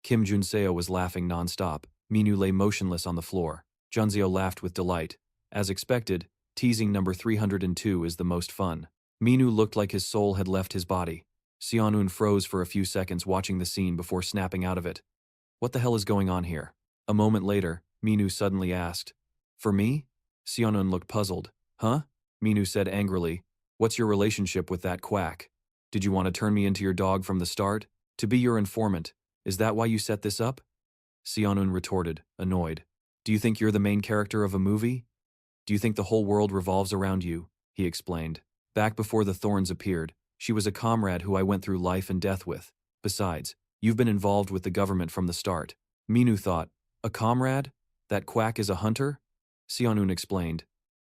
Kim Junseo was laughing nonstop. Minu lay motionless on the floor. Junzeo laughed with delight. As expected, teasing number 302 is the most fun. Minu looked like his soul had left his body. Sion-eun froze for a few seconds watching the scene before snapping out of it. What the hell is going on here? A moment later, Minu suddenly asked, for me? Sion-eun looked puzzled. Huh? Minu said angrily, what's your relationship with that quack? Did you want to turn me into your dog from the start? To be your informant, is that why you set this up? Sion-eun retorted, annoyed. Do you think you're the main character of a movie? Do you think the whole world revolves around you? He explained. Back before the thorns appeared, she was a comrade who I went through life and death with. Besides, you've been involved with the government from the start. Minu thought, a comrade? That quack is a hunter? Sion-eun explained.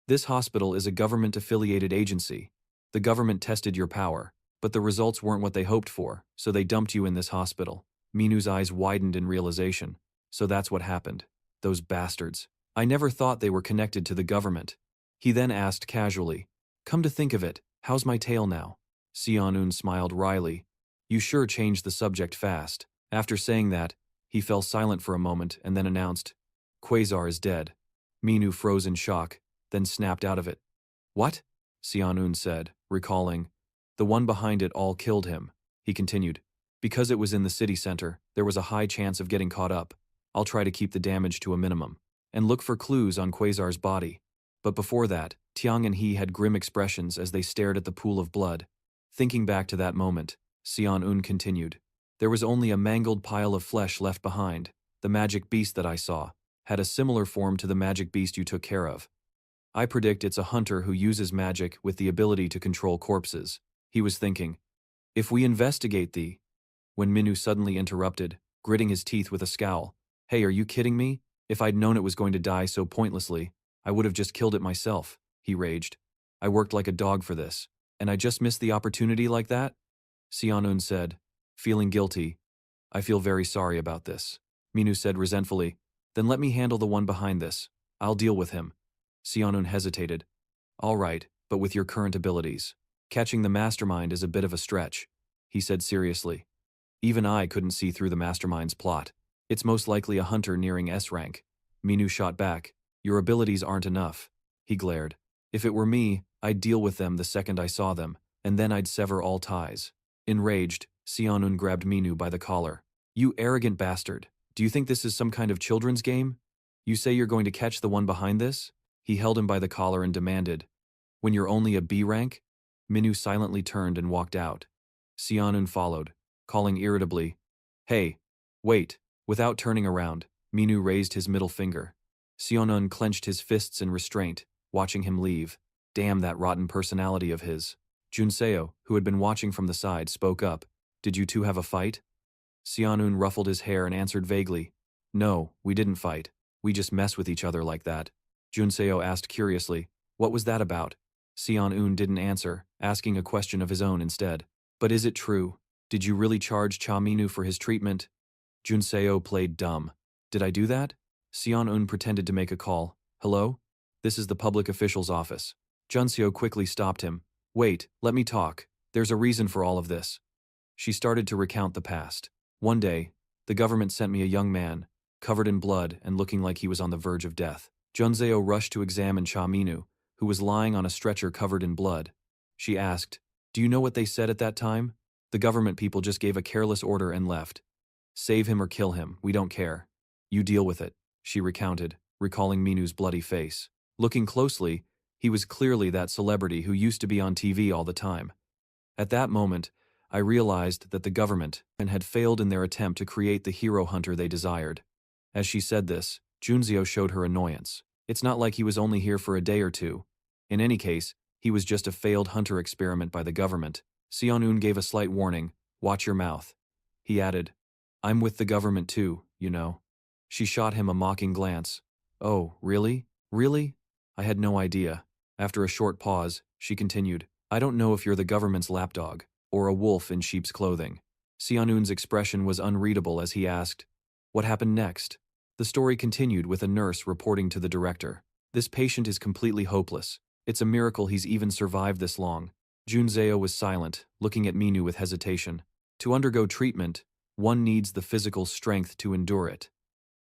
This hospital is a government-affiliated agency. The government tested your power, but the results weren't what they hoped for, so they dumped you in this hospital. Minu's eyes widened in realization. So that's what happened. Those bastards. I never thought they were connected to the government. He then asked casually, come to think of it, how's my tail now? Sion-eun smiled wryly. You sure changed the subject fast. After saying that, he fell silent for a moment and then announced, Quaazar is dead. Minu froze in shock, then snapped out of it. What? Sion-eun said, recalling. The one behind it all killed him. He continued. Because it was in the city center, there was a high chance of getting caught up. I'll try to keep the damage to a minimum. And look for clues on Quaazar's body. But before that, Tiang and he had grim expressions as they stared at the pool of blood. Thinking back to that moment, Sion-eun continued. There was only a mangled pile of flesh left behind. The magic beast that I saw had a similar form to the magic beast you took care of. I predict it's a hunter who uses magic with the ability to control corpses. He was thinking, if we investigate the... When Minu suddenly interrupted, gritting his teeth with a scowl. Hey, are you kidding me? If I'd known it was going to die so pointlessly, I would have just killed it myself, he raged. I worked like a dog for this, and I just missed the opportunity like that? Sion-eun said, feeling guilty. I feel very sorry about this. Minu said resentfully, then let me handle the one behind this. I'll deal with him. Sion-eun hesitated. All right, but with your current abilities. Catching the mastermind is a bit of a stretch, he said seriously. Even I couldn't see through the mastermind's plot. It's most likely a hunter nearing S rank. Minu shot back. Your abilities aren't enough. He glared. If it were me, I'd deal with them the second I saw them, and then I'd sever all ties. Enraged, Sion-eun grabbed Minu by the collar. You arrogant bastard. Do you think this is some kind of children's game? You say you're going to catch the one behind this? He held him by the collar and demanded. When you're only a B rank? Minu silently turned and walked out. Sion-eun followed, calling irritably, Hey, wait. Without turning around, Minu raised his middle finger. Sion-eun clenched his fists in restraint, watching him leave. Damn that rotten personality of his. Junseo, who had been watching from the side, spoke up. Did you two have a fight? Sion-eun ruffled his hair and answered vaguely. No, we didn't fight. We just mess with each other like that. Junseo asked curiously, what was that about? Sion-eun didn't answer, asking a question of his own instead. But is it true? Did you really charge Cha Minu for his treatment? Junseo played dumb. Did I do that? Sion-eun pretended to make a call. Hello? This is the public official's office. Junseo quickly stopped him. Wait, let me talk. There's a reason for all of this. She started to recount the past. One day, the government sent me a young man, covered in blood and looking like he was on the verge of death. Junseo rushed to examine Cha Minu, who was lying on a stretcher covered in blood. She asked, do you know what they said at that time? The government people just gave a careless order and left. Save him or kill him, we don't care. You deal with it, she recounted, recalling Minu's bloody face. Looking closely, he was clearly that celebrity who used to be on TV all the time. At that moment, I realized that the government had failed in their attempt to create the hero hunter they desired. As she said this, Junseo showed her annoyance. It's not like he was only here for a day or two. In any case, he was just a failed hunter experiment by the government. Sion-eun gave a slight warning, watch your mouth. He added, I'm with the government too, you know. She shot him a mocking glance. Oh, really? Really? I had no idea. After a short pause, she continued, I don't know if you're the government's lapdog, or a wolf in sheep's clothing. Xianun's expression was unreadable as he asked, what happened next? The story continued with a nurse reporting to the director. This patient is completely hopeless. It's a miracle he's even survived this long. Junzeo was silent, looking at Minu with hesitation. To undergo treatment, one needs the physical strength to endure it.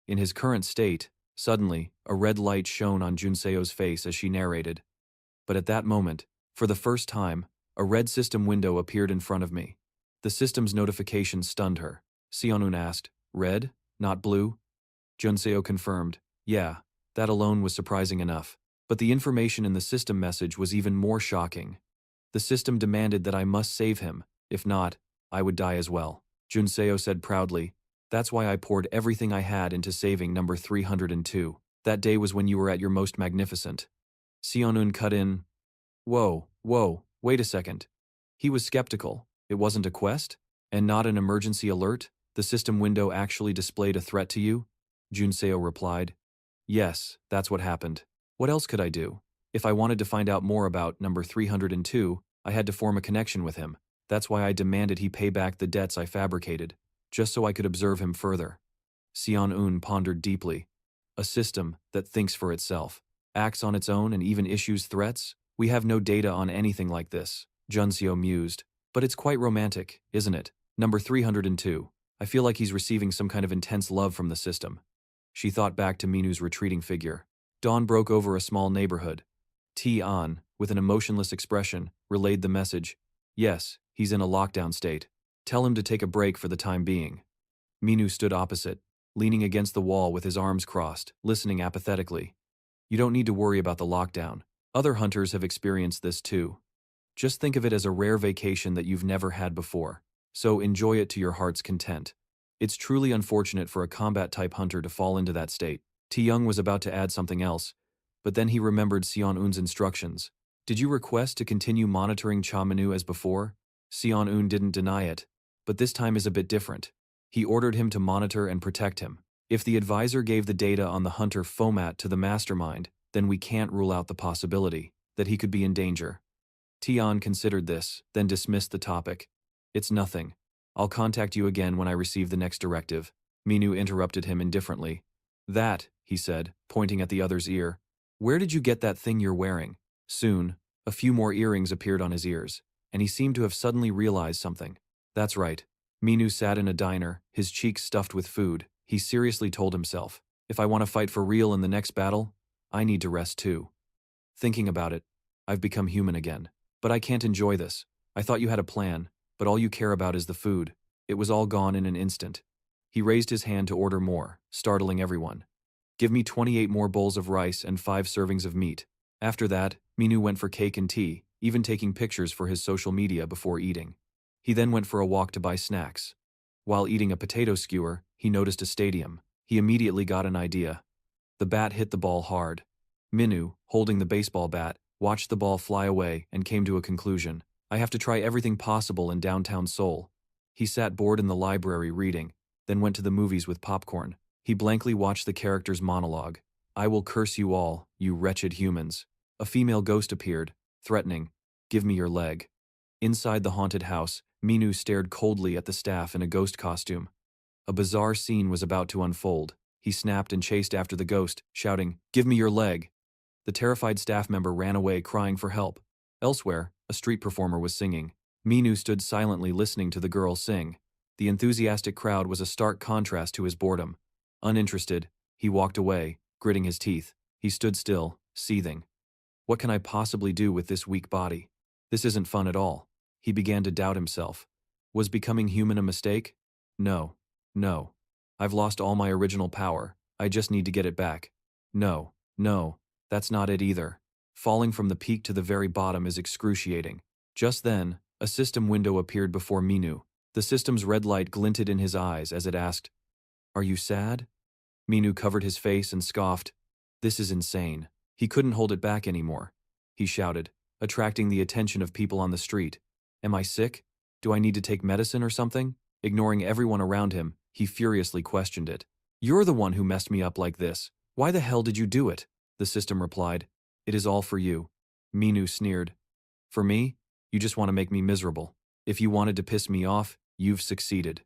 In his current state, suddenly, a red light shone on Junseo's face as she narrated. But at that moment, for the first time, a red system window appeared in front of me. The system's notification stunned her. Xianun asked, red, not blue? Junseo confirmed, yeah, that alone was surprising enough. But the information in the system message was even more shocking. The system demanded that I must save him, if not, I would die as well. Junseo said proudly, that's why I poured everything I had into saving number 302. That day was when you were at your most magnificent. Xianun cut in, whoa, wait a second. He was skeptical. It wasn't a quest? And not an emergency alert? The system window actually displayed a threat to you? Junseo replied, yes, that's what happened. What else could I do? If I wanted to find out more about number 302, I had to form a connection with him. That's why I demanded he pay back the debts I fabricated, just so I could observe him further. Xianun pondered deeply. A system that thinks for itself, acts on its own and even issues threats? We have no data on anything like this, Junseo mused. But it's quite romantic, isn't it? Number 302. I feel like he's receiving some kind of intense love from the system. She thought back to Minu's retreating figure. Dawn broke over a small neighborhood. T-An, with an emotionless expression, relayed the message. Yes, he's in a lockdown state. Tell him to take a break for the time being. Minu stood opposite, leaning against the wall with his arms crossed, listening apathetically. You don't need to worry about the lockdown. Other hunters have experienced this too. Just think of it as a rare vacation that you've never had before, so enjoy it to your heart's content. It's truly unfortunate for a combat-type hunter to fall into that state. Young was about to add something else, but then he remembered Xianun's instructions. Did you request to continue monitoring Cha Minu as before? Xianun didn't deny it, but this time is a bit different. He ordered him to monitor and protect him. If the advisor gave the data on the hunter Baphomet to the mastermind, then we can't rule out the possibility that he could be in danger. Tian considered this, then dismissed the topic. It's nothing. I'll contact you again when I receive the next directive. Minu interrupted him indifferently. That, he said, pointing at the other's ear. Where did you get that thing you're wearing? Soon, a few more earrings appeared on his ears, and he seemed to have suddenly realized something. That's right. Minu sat in a diner, his cheeks stuffed with food. He seriously told himself, if I want to fight for real in the next battle, I need to rest too. Thinking about it, I've become human again. But I can't enjoy this. I thought you had a plan, but all you care about is the food. It was all gone in an instant. He raised his hand to order more, startling everyone. Give me 28 more bowls of rice and 5 servings of meat. After that, Minu went for cake and tea, even taking pictures for his social media before eating. He then went for a walk to buy snacks. While eating a potato skewer, he noticed a stadium. He immediately got an idea. The bat hit the ball hard. Minu, holding the baseball bat, watched the ball fly away and came to a conclusion. I have to try everything possible in downtown Seoul. He sat bored in the library reading, then went to the movies with popcorn. He blankly watched the characters' monologue. I will curse you all, you wretched humans. A female ghost appeared, threatening, give me your leg. Inside the haunted house, Minu stared coldly at the staff in a ghost costume. A bizarre scene was about to unfold. He snapped and chased after the ghost, shouting, give me your leg. The terrified staff member ran away crying for help. Elsewhere, a street performer was singing. Minu stood silently listening to the girl sing. The enthusiastic crowd was a stark contrast to his boredom. Uninterested, he walked away, gritting his teeth. He stood still, seething. What can I possibly do with this weak body? This isn't fun at all. He began to doubt himself. Was becoming human a mistake? No. I've lost all my original power. I just need to get it back. No, that's not it either. Falling from the peak to the very bottom is excruciating. Just then, a system window appeared before Minu. The system's red light glinted in his eyes as it asked, are you sad? Minu covered his face and scoffed. This is insane. He couldn't hold it back anymore. He shouted, attracting the attention of people on the street. Am I sick? Do I need to take medicine or something? Ignoring everyone around him, he furiously questioned it. You're the one who messed me up like this. Why the hell did you do it? the system replied. It is all for you. Minu sneered. For me? You just want to make me miserable. If you wanted to piss me off, you've succeeded.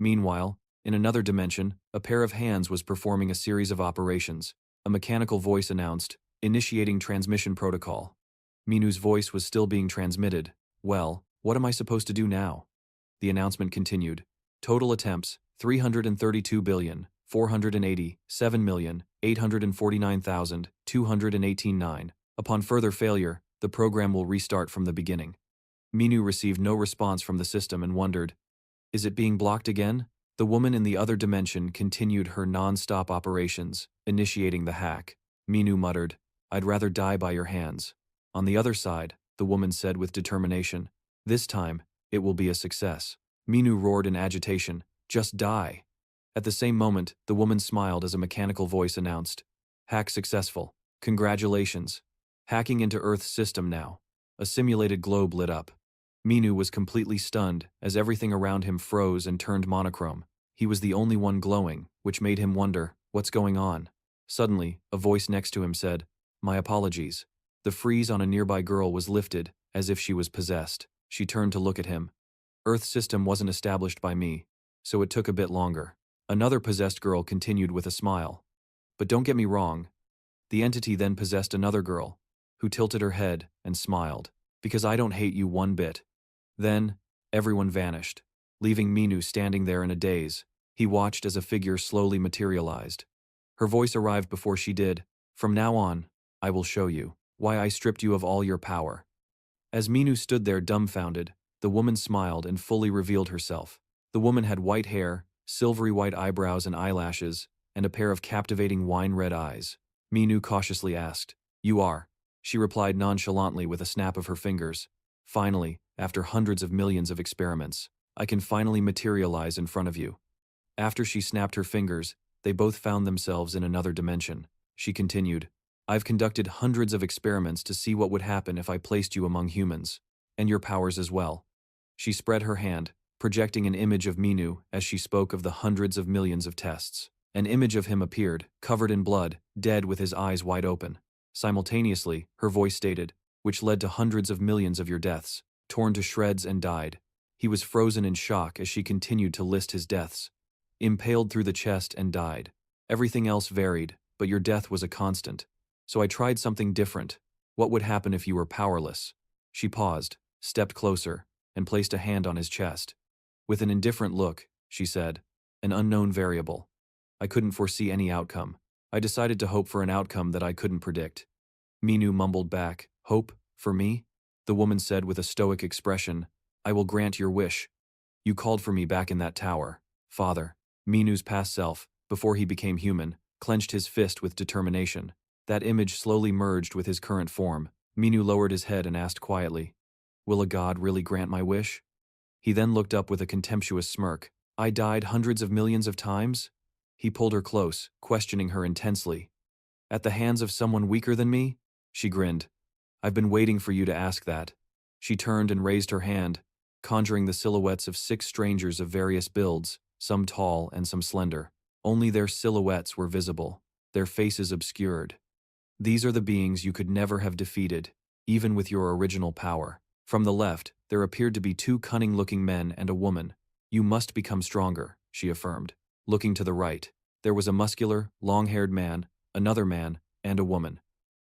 Meanwhile, in another dimension, a pair of hands was performing a series of operations. A mechanical voice announced, initiating transmission protocol. Minu's voice was still being transmitted. Well, what am I supposed to do now? The announcement continued. Total attempts, 332,487,849,218. Upon further failure, the program will restart from the beginning. Minu received no response from the system and wondered, is it being blocked again? The woman in the other dimension continued her non-stop operations, initiating the hack. Minu muttered, I'd rather die by your hands. On the other side, the woman said with determination, this time, it will be a success. Minu roared in agitation, just die. At the same moment, the woman smiled as a mechanical voice announced, hack successful. Congratulations. Hacking into Earth's system now. A simulated globe lit up. Minu was completely stunned as everything around him froze and turned monochrome. He was the only one glowing, which made him wonder, what's going on? Suddenly, a voice next to him said, my apologies. The freeze on a nearby girl was lifted, as if she was possessed. She turned to look at him. Earth's system wasn't established by me, so it took a bit longer. Another possessed girl continued with a smile. But don't get me wrong. The entity then possessed another girl, who tilted her head and smiled, because I don't hate you one bit. Then, everyone vanished, leaving Minu standing there in a daze. He watched as a figure slowly materialized. Her voice arrived before she did. From now on, I will show you why I stripped you of all your power. As Minu stood there dumbfounded, the woman smiled and fully revealed herself. The woman had white hair, silvery white eyebrows and eyelashes, and a pair of captivating wine-red eyes. Minu cautiously asked, you are? She replied nonchalantly with a snap of her fingers. Finally, after hundreds of millions of experiments, I can finally materialize in front of you. After she snapped her fingers, they both found themselves in another dimension. She continued, I've conducted hundreds of experiments to see what would happen if I placed you among humans, and your powers as well. She spread her hand, projecting an image of Minu as she spoke of the hundreds of millions of tests. An image of him appeared, covered in blood, dead with his eyes wide open. Simultaneously, her voice stated, which led to hundreds of millions of your deaths, torn to shreds and died. He was frozen in shock as she continued to list his deaths. Impaled through the chest and died. Everything else varied, but your death was a constant. So I tried something different. What would happen if you were powerless? She paused, stepped closer, and placed a hand on his chest. With an indifferent look, she said, an unknown variable. I couldn't foresee any outcome. I decided to hope for an outcome that I couldn't predict. Minu mumbled back, hope? For me? The woman said with a stoic expression, I will grant your wish. You called for me back in that tower, Father. Minu's past self, before he became human, clenched his fist with determination. That image slowly merged with his current form. Minu lowered his head and asked quietly, will a god really grant my wish? He then looked up with a contemptuous smirk. I died hundreds of millions of times? He pulled her close, questioning her intensely. At the hands of someone weaker than me? She grinned. I've been waiting for you to ask that. She turned and raised her hand, conjuring the silhouettes of 6 strangers of various builds, some tall and some slender. Only their silhouettes were visible, their faces obscured. These are the beings you could never have defeated, even with your original power. From the left, there appeared to be 2 cunning-looking men and a woman. You must become stronger, she affirmed. Looking to the right, there was a muscular, long-haired man, another man, and a woman.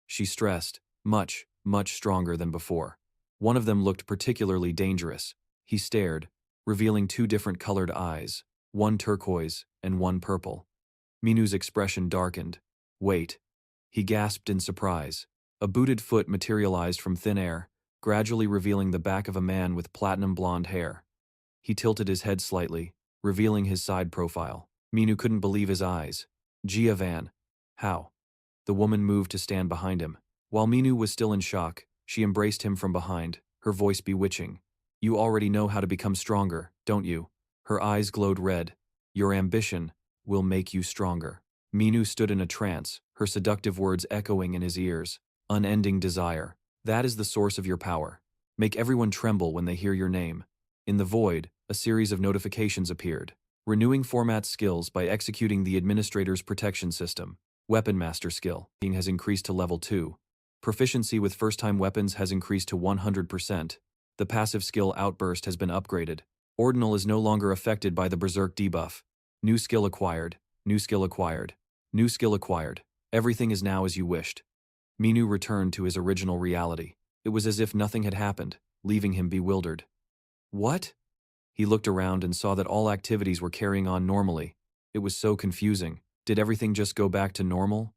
She stressed, much, much stronger than before. One of them looked particularly dangerous. He stared, revealing 2 different colored eyes, one turquoise and one purple. Minu's expression darkened. Wait. He gasped in surprise. A booted foot materialized from thin air, gradually revealing the back of a man with platinum blonde hair. He tilted his head slightly, revealing his side profile. Minu couldn't believe his eyes. Gia Van. How? The woman moved to stand behind him. While Minu was still in shock, she embraced him from behind, her voice bewitching. You already know how to become stronger, don't you? Her eyes glowed red. Your ambition will make you stronger. Minu stood in a trance, her seductive words echoing in his ears. Unending desire. That is the source of your power. Make everyone tremble when they hear your name. In the void, a series of notifications appeared. Renewing format skills by executing the administrator's protection system. Weapon Master skill has increased to level 2. Proficiency with first-time weapons has increased to 100%. The passive skill Outburst has been upgraded. Ordinal is no longer affected by the Berserk debuff. New skill acquired. New skill acquired. New skill acquired. Everything is now as you wished. Minu returned to his original reality. It was as if nothing had happened, leaving him bewildered. What? He looked around and saw that all activities were carrying on normally. It was so confusing. Did everything just go back to normal?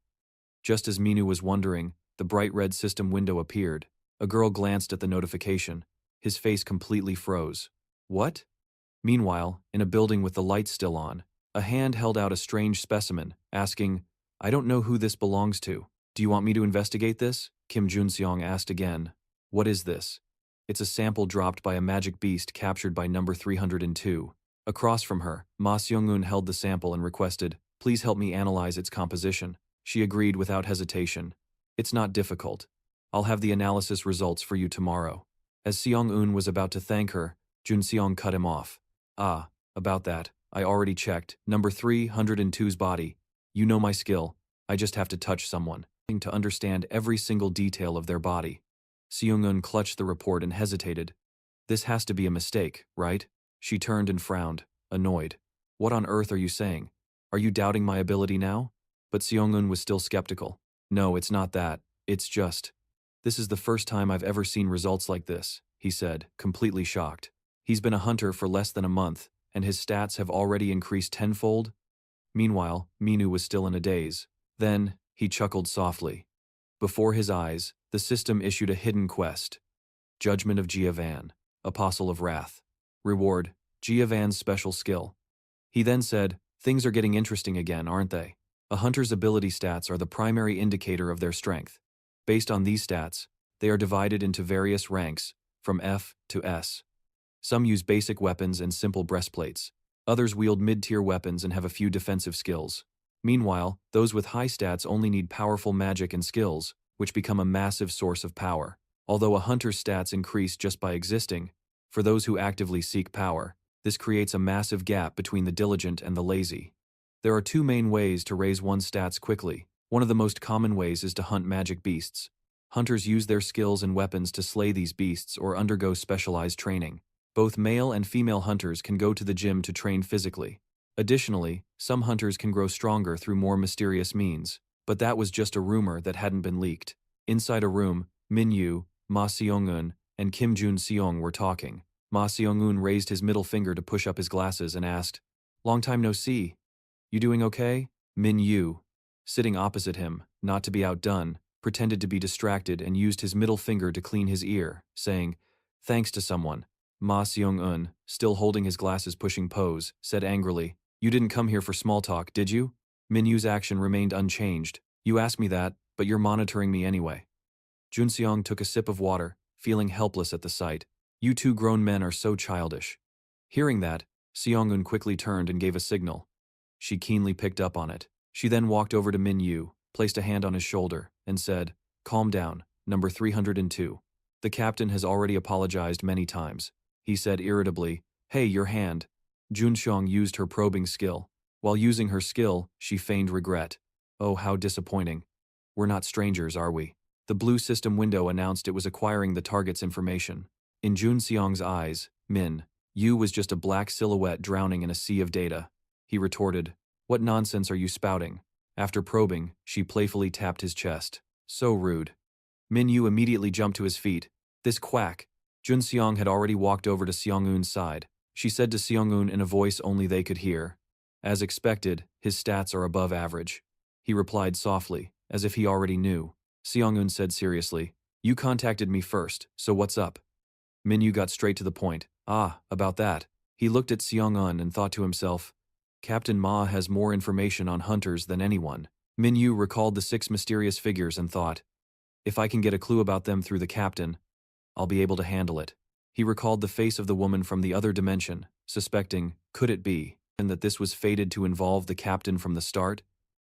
Just as Minu was wondering, the bright red system window appeared. A girl glanced at the notification. His face completely froze. What? Meanwhile, in a building with the lights still on, a hand held out a strange specimen, asking, "I don't know who this belongs to. Do you want me to investigate this?" Kim Junseong asked again. "What is this?" "It's a sample dropped by a magic beast captured by number 302. Across from her, Ma Seung-eun held the sample and requested, "Please help me analyze its composition." She agreed without hesitation. "It's not difficult. I'll have the analysis results for you tomorrow." As Seong-eun was about to thank her, Junseong cut him off. "Ah, about that, I already checked. Number 302's body. You know my skill. I just have to touch someone to understand every single detail of their body." Seong-eun clutched the report and hesitated. "This has to be a mistake, right?" She turned and frowned, annoyed. "What on earth are you saying? Are you doubting my ability now?" But Seong-eun was still skeptical. "No, it's not that. It's just... This is the first time I've ever seen results like this," he said, completely shocked. "He's been a hunter for less than a month, and his stats have already increased tenfold?" Meanwhile, Minu was still in a daze. Then, he chuckled softly. Before his eyes, the system issued a hidden quest. Judgment of Jiavan, Apostle of Wrath. Reward, Jiavan's special skill. He then said, "Things are getting interesting again, aren't they? A hunter's ability stats are the primary indicator of their strength. Based on these stats, they are divided into various ranks, from F to S. Some use basic weapons and simple breastplates. Others wield mid-tier weapons and have a few defensive skills. Meanwhile, those with high stats only need powerful magic and skills, which become a massive source of power. Although a hunter's stats increase just by existing, for those who actively seek power, this creates a massive gap between the diligent and the lazy. There are two main ways to raise one's stats quickly. One of the most common ways is to hunt magic beasts. Hunters use their skills and weapons to slay these beasts or undergo specialized training. Both male and female hunters can go to the gym to train physically. Additionally, some hunters can grow stronger through more mysterious means, but that was just a rumor that hadn't been leaked. Inside a room, Min Yu, Ma Seong-eun, and Kim Jun-seong were talking. Ma Seong-eun raised his middle finger to push up his glasses and asked, "Long time no see. You doing okay?" Min Yu, sitting opposite him, not to be outdone, pretended to be distracted and used his middle finger to clean his ear, saying, "Thanks to someone." Ma Seong-eun, still holding his glasses pushing pose, said angrily, "You didn't come here for small talk, did you?" Min Yu's action remained unchanged. "You asked me that, but you're monitoring me anyway." Junseong took a sip of water, feeling helpless at the sight. "You two grown men are so childish." Hearing that, Seong-eun quickly turned and gave a signal. She keenly picked up on it. She then walked over to Min Yu, placed a hand on his shoulder, and said, "Calm down, number 302. The captain has already apologized many times." He said irritably, "Hey, your hand." Junseong used her probing skill. While using her skill, she feigned regret. "Oh, how disappointing. We're not strangers, are we?" The blue system window announced it was acquiring the target's information. In Junseong's eyes, Min Yu was just a black silhouette drowning in a sea of data. He retorted, "What nonsense are you spouting?" After probing, she playfully tapped his chest. "So rude." Min Yu immediately jumped to his feet. "This quack." Junseong had already walked over to Seong-eun's side. She said to Seong-eun in a voice only they could hear, "As expected, his stats are above average." He replied softly, as if he already knew. Seong-eun said seriously, "You contacted me first, so what's up?" Min Yu got straight to the point. "Ah, about that." He looked at Seong-eun and thought to himself, Captain Ma has more information on hunters than anyone. Min Yu recalled the 6 mysterious figures and thought, if I can get a clue about them through the captain, I'll be able to handle it. He recalled the face of the woman from the other dimension, suspecting, could it be, and that this was fated to involve the captain from the start?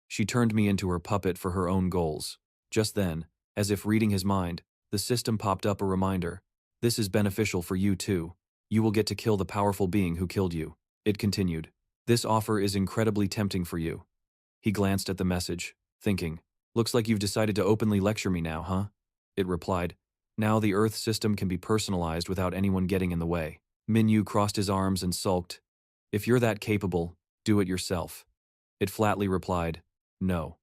She turned me into her puppet for her own goals. Just then, as if reading his mind, the system popped up a reminder. This is beneficial for you too. You will get to kill the powerful being who killed you. It continued. This offer is incredibly tempting for you. He glanced at the message. thinking, "Looks like you've decided to openly lecture me now, huh?" It replied, "Now the Earth system can be personalized without anyone getting in the way." Minyu crossed his arms and sulked. "If you're that capable, do it yourself." It flatly replied, "No."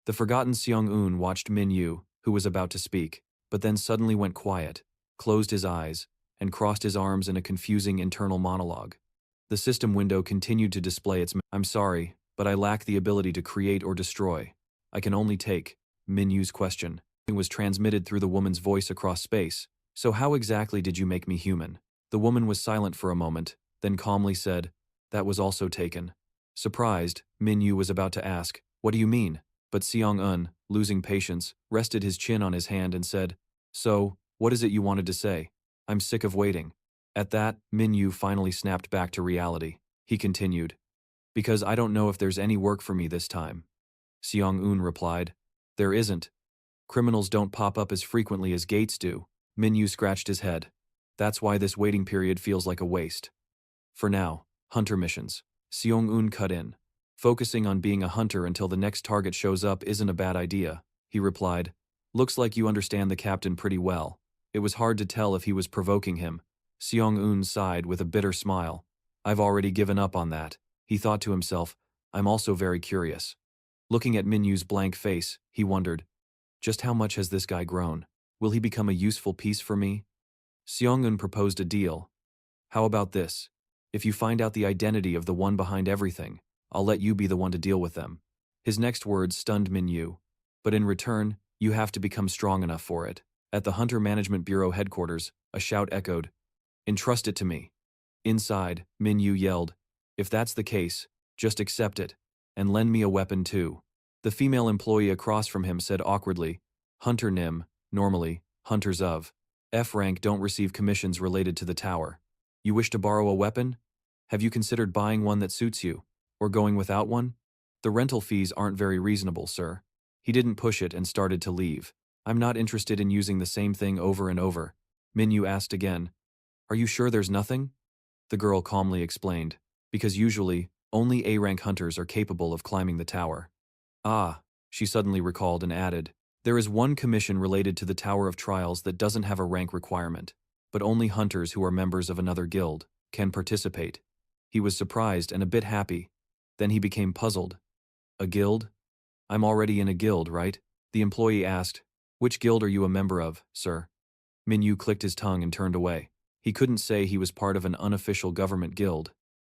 The forgotten Seong-un watched Minyu, who was about to speak, but then suddenly went quiet, closed his eyes, and crossed his arms in a confusing internal monologue. The system window continued to display its "I'm sorry, but I lack the ability to create or destroy. I can only take." Minyu's question was transmitted through the woman's voice across space. "So how exactly did you make me human?" The woman was silent for a moment, then calmly said, "That was also taken." Surprised, Minyu was about to ask, "What do you mean?" But Seong-un, losing patience, rested his chin on his hand and said, "So, what is it you wanted to say? I'm sick of waiting." At that, Minyu finally snapped back to reality. He continued, "Because I don't know if there's any work for me this time." Seong-un replied, "There isn't. Criminals don't pop up as frequently as gates do." Minyu scratched his head. "That's why this waiting period feels like a waste. For now, hunter missions." Seong-un cut in. "Focusing on being a hunter until the next target shows up isn't a bad idea," he replied. "Looks like you understand the captain pretty well." It was hard to tell if he was provoking him. Seong-un sighed with a bitter smile. "I've already given up on that," he thought to himself. "I'm also very curious." Looking at Minyu's blank face, he wondered, just how much has this guy grown? Will he become a useful piece for me? Seong-un proposed a deal. "How about this? If you find out the identity of the one behind everything, I'll let you be the one to deal with them." His next words stunned Minyu. "But in return, you have to become strong enough for it." At the Hunter Management Bureau headquarters, a shout echoed, "Entrust it to me." Inside, Minyu yelled, "If that's the case, just accept it, and lend me a weapon too." The female employee across from him said awkwardly, "Hunter Nim, normally, hunters of F rank don't receive commissions related to the tower. You wish to borrow a weapon? Have you considered buying one that suits you? Or going without one? The rental fees aren't very reasonable, sir." He didn't push it and started to leave. "I'm not interested in using the same thing over and over." Minyu asked again, "Are you sure there's nothing?" The girl calmly explained, "Because usually, only A-rank hunters are capable of climbing the tower." "Ah," she suddenly recalled and added, "There is one commission related to the Tower of Trials that doesn't have a rank requirement, but only hunters who are members of another guild can participate." He was surprised and a bit happy. Then he became puzzled. "A guild? I'm already in a guild, right?" The employee asked, "Which guild are you a member of, sir?" Minyu clicked his tongue and turned away. He couldn't say he was part of an unofficial government guild.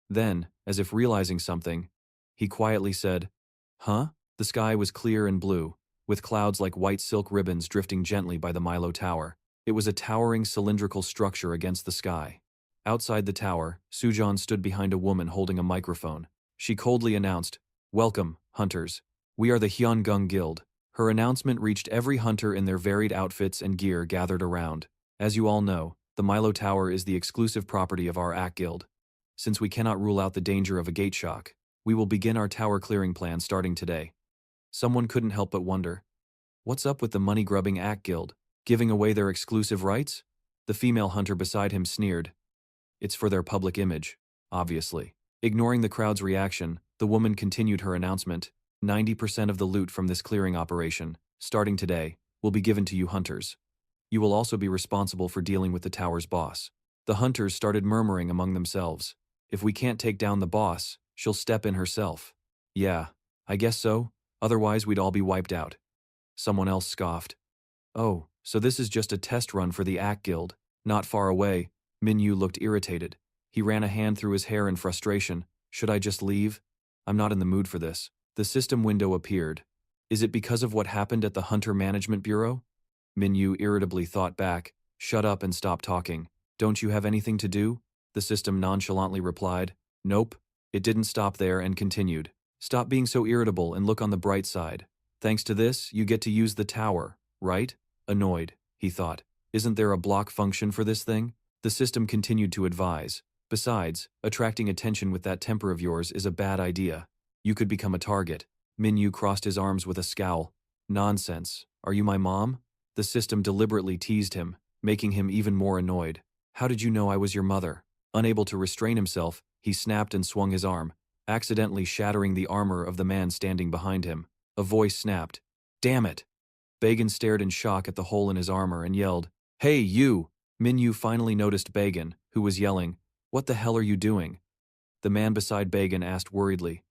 Then, as if realizing something, he quietly said, "Huh?" The sky was clear and blue, with clouds like white silk ribbons drifting gently by the Milo Tower. It was a towering cylindrical structure against the sky. Outside the tower, Sujan stood behind a woman holding a microphone. She coldly announced, "Welcome, hunters. We are the Hyungung Guild." Her announcement reached every hunter in their varied outfits and gear gathered around. "As you all know, the Milo Tower is the exclusive property of our ACK Guild. Since we cannot rule out the danger of a gate shock, we will begin our tower clearing plan starting today." Someone couldn't help but wonder, what's up with the money-grubbing ACK Guild, giving away their exclusive rights? The female hunter beside him sneered. "It's for their public image, obviously." Ignoring the crowd's reaction, the woman continued her announcement. 90% of the loot from this clearing operation, starting today, will be given to you hunters. You will also be responsible for dealing with the tower's boss." The hunters started murmuring among themselves. "If we can't take down the boss, she'll step in herself." "Yeah, I guess so, otherwise we'd all be wiped out." Someone else scoffed. "Oh, so this is just a test run for the ACK Guild." Not far away, Minyu looked irritated. He ran a hand through his hair in frustration. "Should I just leave? I'm not in the mood for this." The system window appeared. "Is it because of what happened at the Hunter Management Bureau?" Minyu irritably thought back. "Shut up and stop talking. Don't you have anything to do?" The system nonchalantly replied, "Nope." It didn't stop there and continued. "Stop being so irritable and look on the bright side. Thanks to this, you get to use the tower, right?" Annoyed, he thought. "Isn't there a block function for this thing?" The system continued to advise. "Besides, attracting attention with that temper of yours is a bad idea. You could become a target." Minyu crossed his arms with a scowl. "Nonsense. Are you my mom?" The system deliberately teased him, making him even more annoyed. "How did you know I was your mother?" Unable to restrain himself, he snapped and swung his arm, accidentally shattering the armor of the man standing behind him. A voice snapped. Damn it! Bagan stared in shock at the hole in his armor and yelled, Hey, you! Minyu finally noticed Bagan, who was yelling, What the hell are you doing? The man beside Bagan asked worriedly,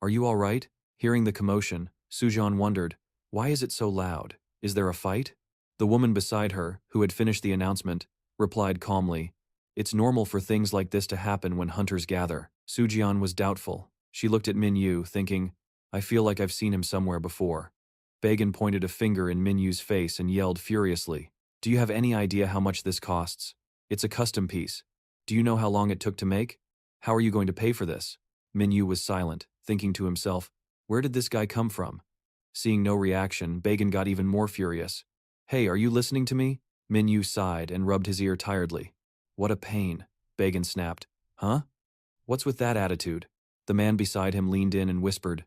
Are you all right? Hearing the commotion, Sujan wondered, Why is it so loud? Is there a fight? The woman beside her, who had finished the announcement, replied calmly, It's normal for things like this to happen when hunters gather. Sujian was doubtful. She looked at Minyu, thinking, I feel like I've seen him somewhere before. Bagan pointed a finger in Minyu's face and yelled furiously, Do you have any idea how much this costs? It's a custom piece. Do you know how long it took to make? How are you going to pay for this? Minyu was silent, thinking to himself, Where did this guy come from? Seeing no reaction, Bagan got even more furious. Hey, are you listening to me? Minyu sighed and rubbed his ear tiredly. What a pain, Bagan snapped. Huh? What's with that attitude? The man beside him leaned in and whispered,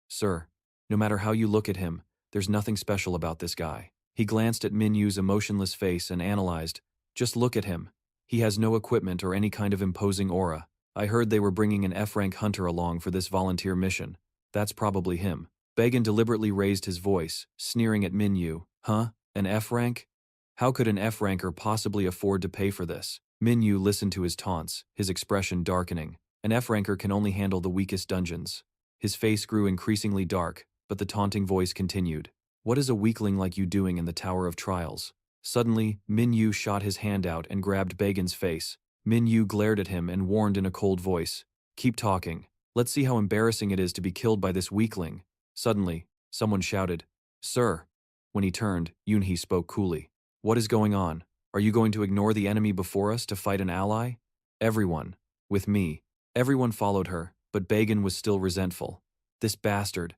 Sir, no matter how you look at him, there's nothing special about this guy. He glanced at Minyu's emotionless face and analyzed, Just look at him. He has no equipment or any kind of imposing aura. I heard they were bringing an F-rank hunter along for this volunteer mission. That's probably him. Bagan deliberately raised his voice, sneering at Minyu. Huh? An F-rank? How could an F-ranker possibly afford to pay for this? Minyu listened to his taunts, his expression darkening. An F-ranker can only handle the weakest dungeons. His face grew increasingly dark, but the taunting voice continued. What is a weakling like you doing in the Tower of Trials? Suddenly, Minyu shot his hand out and grabbed Bagan's face. Minyu glared at him and warned in a cold voice, Keep talking. Let's see how embarrassing it is to be killed by this weakling. Suddenly, someone shouted, Sir. When he turned, Yunhee spoke coolly. What is going on? Are you going to ignore the enemy before us to fight an ally? Everyone. With me. Everyone followed her, but Bagan was still resentful. This bastard.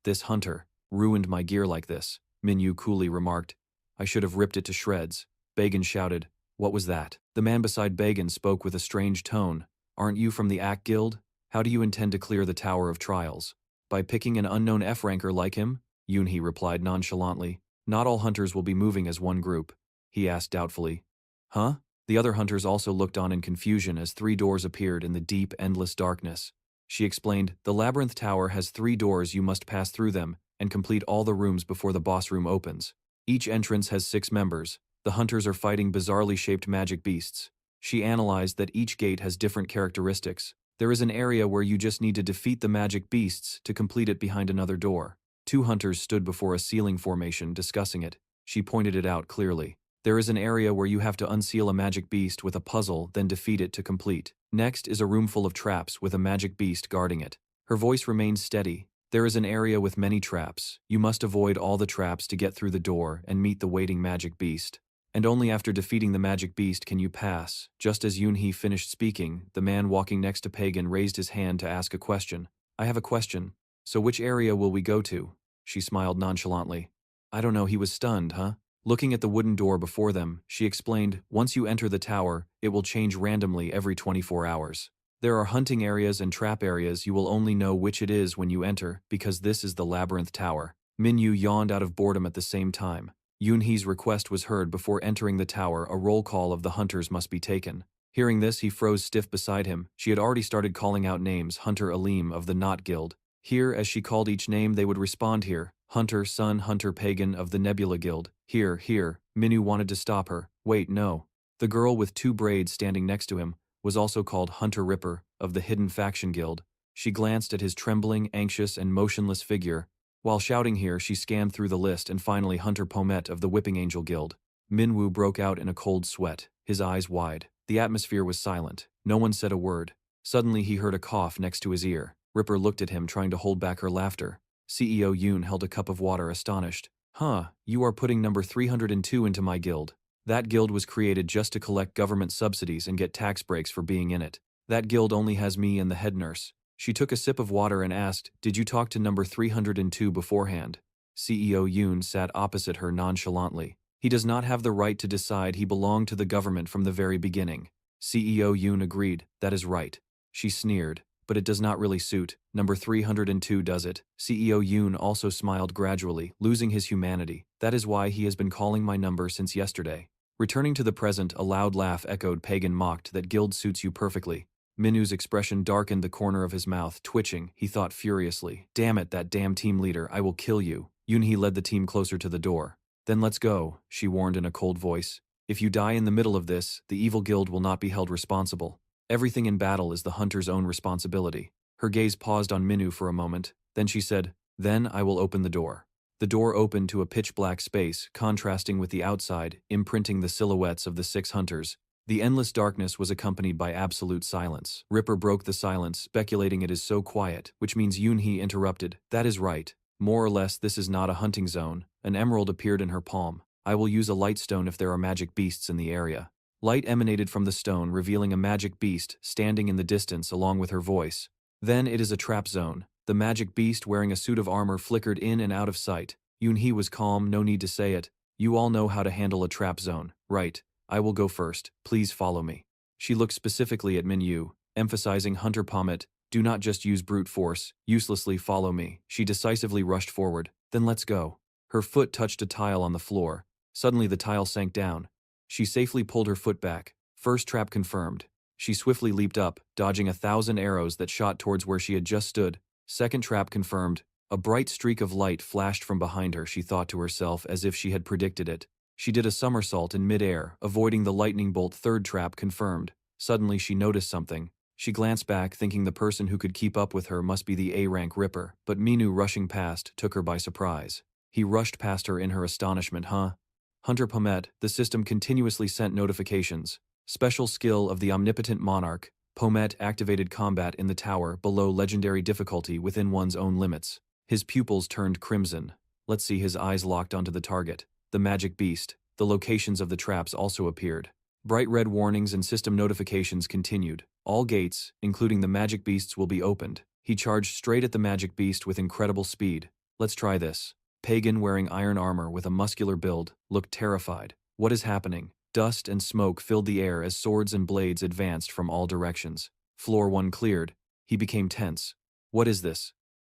This hunter, ruined my gear like this, Minyu coolly remarked. I should have ripped it to shreds. Bagan shouted. What was that? The man beside Bagan spoke with a strange tone. Aren't you from the Act Guild? How do you intend to clear the Tower of Trials? By picking an unknown F-ranker like him? Yunhee replied nonchalantly. Not all hunters will be moving as one group. He asked doubtfully. Huh? The other hunters also looked on in confusion as 3 doors appeared in the deep, endless darkness. She explained, The Labyrinth Tower has 3 doors, you must pass through them, and complete all the rooms before the boss room opens. Each entrance has 6 members. The hunters are fighting bizarrely shaped magic beasts. She analyzed that each gate has different characteristics. There is an area where you just need to defeat the magic beasts to complete it behind another door. 2 hunters stood before a ceiling formation discussing it. She pointed it out clearly. There is an area where you have to unseal a magic beast with a puzzle, then defeat it to complete. Next is a room full of traps with a magic beast guarding it. Her voice remained steady. There is an area with many traps. You must avoid all the traps to get through the door and meet the waiting magic beast. And only after defeating the magic beast can you pass. Just as Yunhee finished speaking, the man walking next to Pagan raised his hand to ask a question. I have a question. So which area will we go to? She smiled nonchalantly. I don't know, he was stunned, huh? Looking at the wooden door before them, she explained, Once you enter the tower, it will change randomly every 24 hours. There are hunting areas and trap areas. You will only know which it is when you enter, because this is the Labyrinth Tower. Minyu yawned out of boredom at the same time. Yunhee's request was heard before entering the tower. A roll call of the hunters must be taken. Hearing this, he froze stiff beside him. She had already started calling out names. Hunter Aleem of the Knot Guild. Here, as she called each name, they would respond here. Hunter, Sun, Hunter Pagan of the Nebula Guild. Here, here. Minyu wanted to stop her. Wait, no. The girl with 2 braids standing next to him was also called Hunter Ripper of the Hidden Faction Guild. She glanced at his trembling, anxious, and motionless figure. While shouting here, she scanned through the list, and finally Hunter Pomet of the Whipping Angel Guild. Minwu broke out in a cold sweat, his eyes wide. The atmosphere was silent. No one said a word. Suddenly he heard a cough next to his ear. Ripper looked at him, trying to hold back her laughter. CEO Yoon held a cup of water, astonished. Huh, you are putting number 302 into my guild. That guild was created just to collect government subsidies and get tax breaks for being in it. That guild only has me and the head nurse. She took a sip of water and asked, Did you talk to number 302 beforehand? CEO Yoon sat opposite her nonchalantly. He does not have the right to decide. He belonged to the government from the very beginning. CEO Yoon agreed, that is right. She sneered, but it does not really suit. Number 302 does it. CEO Yoon also smiled gradually, losing his humanity. That is why he has been calling my number since yesterday. Returning to the present, a loud laugh echoed. Pagan mocked, That guild suits you perfectly. Minu's expression darkened the corner of his mouth, twitching. He thought furiously. Damn it, that damn team leader, I will kill you. Yoonhee led the team closer to the door. Then let's go, she warned in a cold voice. If you die in the middle of this, the evil guild will not be held responsible. Everything in battle is the hunter's own responsibility. Her gaze paused on Minu for a moment, then she said, Then I will open the door. The door opened to a pitch-black space, contrasting with the outside, imprinting the silhouettes of the 6 hunters. The endless darkness was accompanied by absolute silence. Ripper broke the silence, speculating it is so quiet, which means Yoonhee interrupted. That is right. More or less this is not a hunting zone. An emerald appeared in her palm. I will use a light stone if there are magic beasts in the area. Light emanated from the stone, revealing a magic beast standing in the distance along with her voice. Then it is a trap zone. The magic beast wearing a suit of armor flickered in and out of sight. Yoonhee was calm, no need to say it. You all know how to handle a trap zone, right? I will go first. Please follow me. She looked specifically at Minyu, emphasizing Hunter Pommet. Do not just use brute force. Uselessly follow me. She decisively rushed forward. Then let's go. Her foot touched a tile on the floor. Suddenly the tile sank down. She safely pulled her foot back. First trap confirmed. She swiftly leaped up, dodging 1,000 arrows that shot towards where she had just stood. Second trap confirmed. A bright streak of light flashed from behind her, she thought to herself, as if she had predicted it. She did a somersault in midair, avoiding the lightning bolt. Third trap confirmed. Suddenly she noticed something. She glanced back, thinking the person who could keep up with her must be the A-rank Ripper, but Minu rushing past took her by surprise. He rushed past her in her astonishment. Hunter Pommet, the system continuously sent notifications. Special skill of the omnipotent monarch. Pommet activated combat in the tower below legendary difficulty within one's own limits. His pupils turned crimson. Let's see, his eyes locked onto the target. The magic beast. The locations of the traps also appeared. Bright red warnings and system notifications continued. All gates, including the magic beasts, will be opened. He charged straight at the magic beast with incredible speed. Let's try this. Pagan, wearing iron armor with a muscular build, looked terrified. What is happening? Dust and smoke filled the air as swords and blades advanced from all directions. Floor 1 cleared. He became tense. What is this?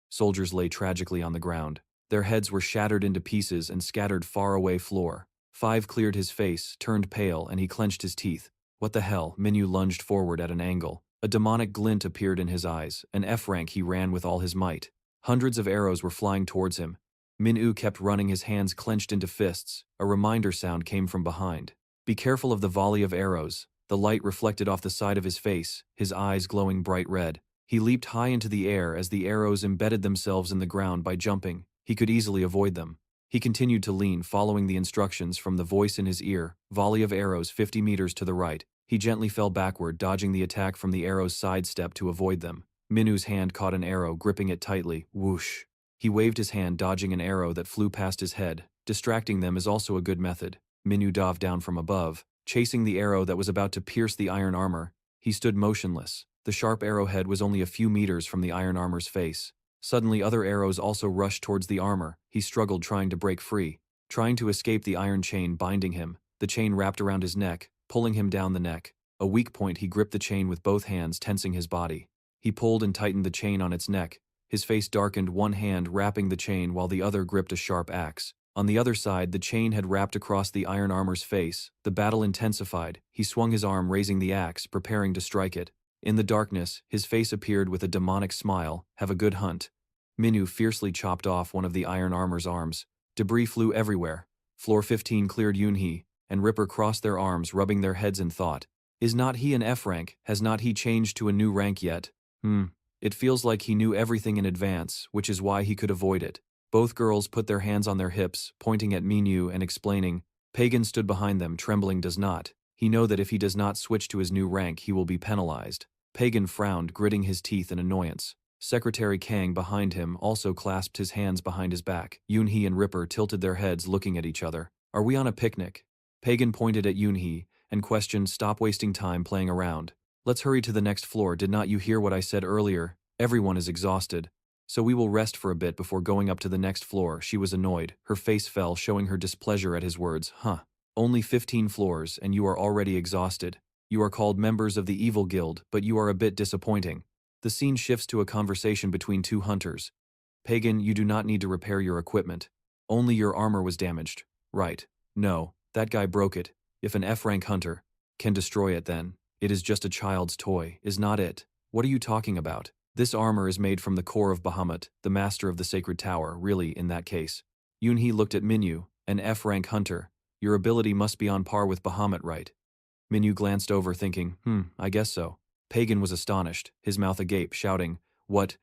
Soldiers lay tragically on the ground. Their heads were shattered into pieces and scattered far away. Floor 5 cleared. His face turned pale and he clenched his teeth. What the hell? Minyu lunged forward at an angle. A demonic glint appeared in his eyes. An F-rank. He ran with all his might. Hundreds of arrows were flying towards him. Minyu kept running, his hands clenched into fists. A reminder sound came from behind. Be careful of the volley of arrows. The light reflected off the side of his face, his eyes glowing bright red. He leaped high into the air as the arrows embedded themselves in the ground. By jumping, he could easily avoid them. He continued to lean, following the instructions from the voice in his ear. Volley of arrows 50 meters to the right. He gently fell backward, dodging the attack from the arrows' sidestep to avoid them. Minu's hand caught an arrow, gripping it tightly. Whoosh. He waved his hand, dodging an arrow that flew past his head. Distracting them is also a good method. Minyu dove down from above, chasing the arrow that was about to pierce the iron armor. He stood motionless. The sharp arrowhead was only a few meters from the iron armor's face. Suddenly other arrows also rushed towards the armor. He struggled, trying to break free, trying to escape the iron chain binding him. The chain wrapped around his neck, pulling him down the neck. A weak point, he gripped the chain with both hands, tensing his body. He pulled and tightened the chain on its neck. His face darkened, one hand wrapping the chain while the other gripped a sharp axe. On the other side, the chain had wrapped across the iron armor's face. The battle intensified. He swung his arm, raising the axe, preparing to strike it. In the darkness, his face appeared with a demonic smile. Have a good hunt. Minyu fiercely chopped off one of the iron armor's arms. Debris flew everywhere. Floor 15 cleared. Yoonhee and Ripper crossed their arms, rubbing their heads in thought. Is not he an F rank? Has not he changed to a new rank yet? It feels like he knew everything in advance, which is why he could avoid it. Both girls put their hands on their hips, pointing at Minyu and explaining. Pagan stood behind them, trembling. Does not he know that if he does not switch to his new rank, he will be penalized? Pagan frowned, gritting his teeth in annoyance. Secretary Kang behind him also clasped his hands behind his back. Yoonhee and Ripper tilted their heads, looking at each other. Are we on a picnic? Pagan pointed at Yoonhee and questioned. Stop wasting time playing around. Let's hurry to the next floor. Did not you hear what I said earlier? Everyone is exhausted. So we will rest for a bit before going up to the next floor. She was annoyed. Her face fell, showing her displeasure at his words. Only 15 floors and you are already exhausted. You are called members of the Evil Guild, but you are a bit disappointing. The scene shifts to a conversation between two hunters. Pagan, you do not need to repair your equipment. Only your armor was damaged. Right. No, that guy broke it. If an F-rank hunter can destroy it, then It is just a child's toy, is not it? What are you talking about? This armor is made from the core of Baphomet, the master of the sacred tower, really, in that case. Yoonhee looked at Minyu, an F-rank hunter. Your ability must be on par with Baphomet, right? Minyu glanced over, thinking, I guess so. Pagan was astonished, his mouth agape, shouting, What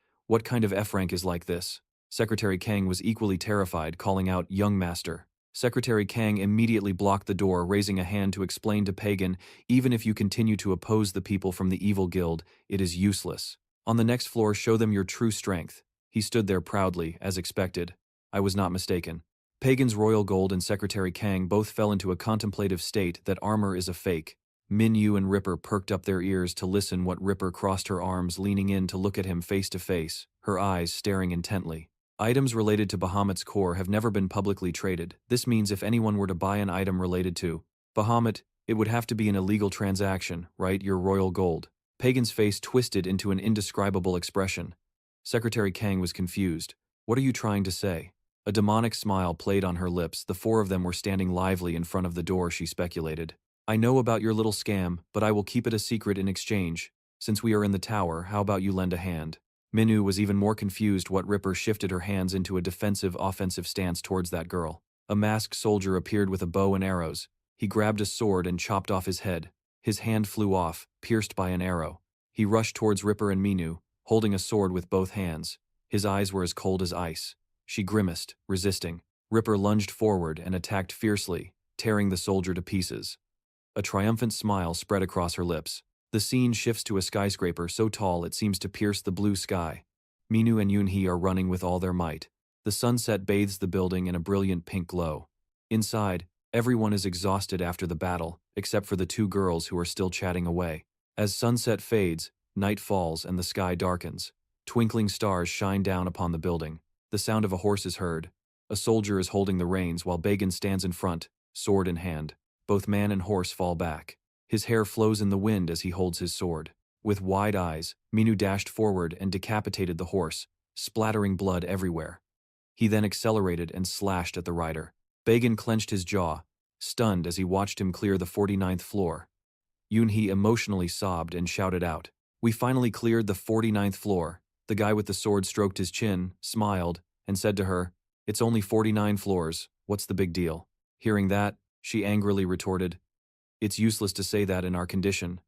kind of F-rank is like this? Secretary Kang was equally terrified, calling out, Young Master. Secretary Kang immediately blocked the door, raising a hand to explain to Pagan, even if you continue to oppose the people from the evil guild, it is useless. On the next floor, show them your true strength. He stood there proudly, as expected. I was not mistaken. Pagan's royal gold and Secretary Kang both fell into a contemplative state that armor is a fake. Minyu and Ripper perked up their ears to listen what Ripper crossed her arms, leaning in to look at him face to face, her eyes staring intently. Items related to Baphomet's core have never been publicly traded. This means if anyone were to buy an item related to Baphomet, it would have to be an illegal transaction, right? Your royal gold. Pagan's face twisted into an indescribable expression. Secretary Kang was confused. What are you trying to say? A demonic smile played on her lips. The four of them were standing lively in front of the door, she speculated. I know about your little scam, but I will keep it a secret in exchange. Since we are in the tower, how about you lend a hand? Minyu was even more confused. What Ripper shifted her hands into a defensive-offensive stance towards that girl. A masked soldier appeared with a bow and arrows. He grabbed a sword and chopped off his head. His hand flew off, pierced by an arrow. He rushed towards Ripper and Minyu, holding a sword with both hands. His eyes were as cold as ice. She grimaced, resisting. Ripper lunged forward and attacked fiercely, tearing the soldier to pieces. A triumphant smile spread across her lips. The scene shifts to a skyscraper so tall it seems to pierce the blue sky. Minyu and Yoonhee are running with all their might. The sunset bathes the building in a brilliant pink glow. Inside, everyone is exhausted after the battle, except for the two girls who are still chatting away. As sunset fades, night falls and the sky darkens. Twinkling stars shine down upon the building. The sound of a horse is heard. A soldier is holding the reins while Bagan stands in front, sword in hand. Both man and horse fall back. His hair flows in the wind as he holds his sword. With wide eyes, Minyu dashed forward and decapitated the horse, splattering blood everywhere. He then accelerated and slashed at the rider. Bagan clenched his jaw, stunned as he watched him clear the 49th floor. Yoonhee emotionally sobbed and shouted out, We finally cleared the 49th floor. The guy with the sword stroked his chin, smiled, and said to her, It's only 49 floors, what's the big deal? Hearing that, she angrily retorted, It's useless to say that in our condition.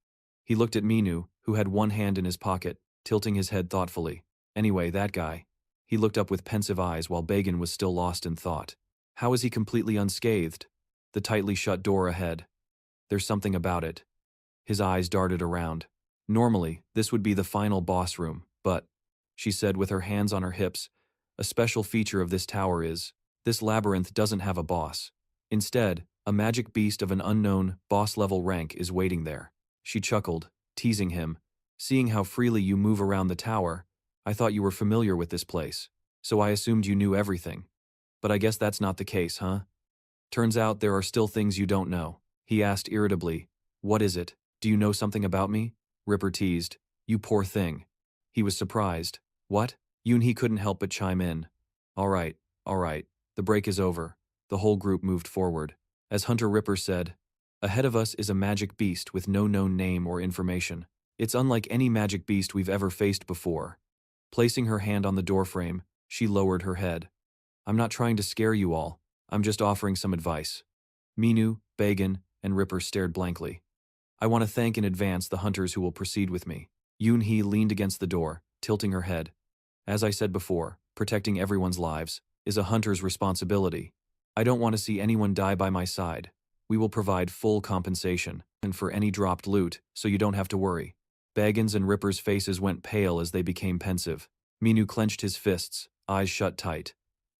He looked at Minyu, who had one hand in his pocket, tilting his head thoughtfully. Anyway, that guy. He looked up with pensive eyes while Bagan was still lost in thought. How is he completely unscathed? The tightly shut door ahead. There's something about it. His eyes darted around. Normally, this would be the final boss room, but, she said with her hands on her hips, a special feature of this tower is, this labyrinth doesn't have a boss. Instead, a magic beast of an unknown, boss-level rank is waiting there. She chuckled, teasing him. Seeing how freely you move around the tower, I thought you were familiar with this place, so I assumed you knew everything. But I guess that's not the case, huh? Turns out there are still things you don't know. He asked irritably, What is it? Do you know something about me? Ripper teased, You poor thing. He was surprised. What? Yoonhee couldn't help but chime in. All right, the break is over. The whole group moved forward. As Hunter Ripper said, Ahead of us is a magic beast with no known name or information. It's unlike any magic beast we've ever faced before. Placing her hand on the doorframe, she lowered her head. I'm not trying to scare you all. I'm just offering some advice. Minyu, Bagan, and Ripper stared blankly. I want to thank in advance the hunters who will proceed with me. Yoonhee leaned against the door, tilting her head. As I said before, protecting everyone's lives is a hunter's responsibility. I don't want to see anyone die by my side. We will provide full compensation, and for any dropped loot, so you don't have to worry. Bagan's and Ripper's faces went pale as they became pensive. Minyu clenched his fists, eyes shut tight.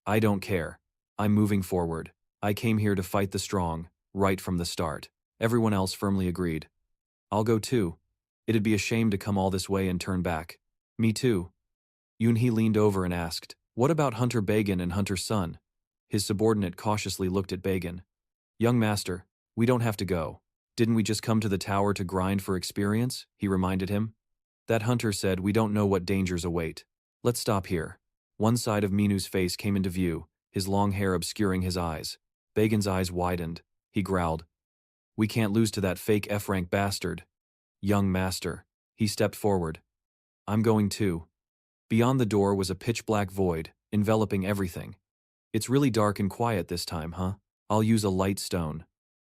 I don't care. I'm moving forward. I came here to fight the strong, right from the start. Everyone else firmly agreed. I'll go too. It'd be a shame to come all this way and turn back. Me too. Yoonhee leaned over and asked, What about Hunter Bagan and Hunter's son? His subordinate cautiously looked at Bagan. Young master, we don't have to go. Didn't we just come to the tower to grind for experience? He reminded him. That hunter said we don't know what dangers await. Let's stop here. One side of Minu's face came into view, his long hair obscuring his eyes. Bagan's eyes widened. He growled. We can't lose to that fake F-rank bastard. Young master. He stepped forward. I'm going too. Beyond the door was a pitch-black void, enveloping everything. It's really dark and quiet this time, huh? I'll use a light stone.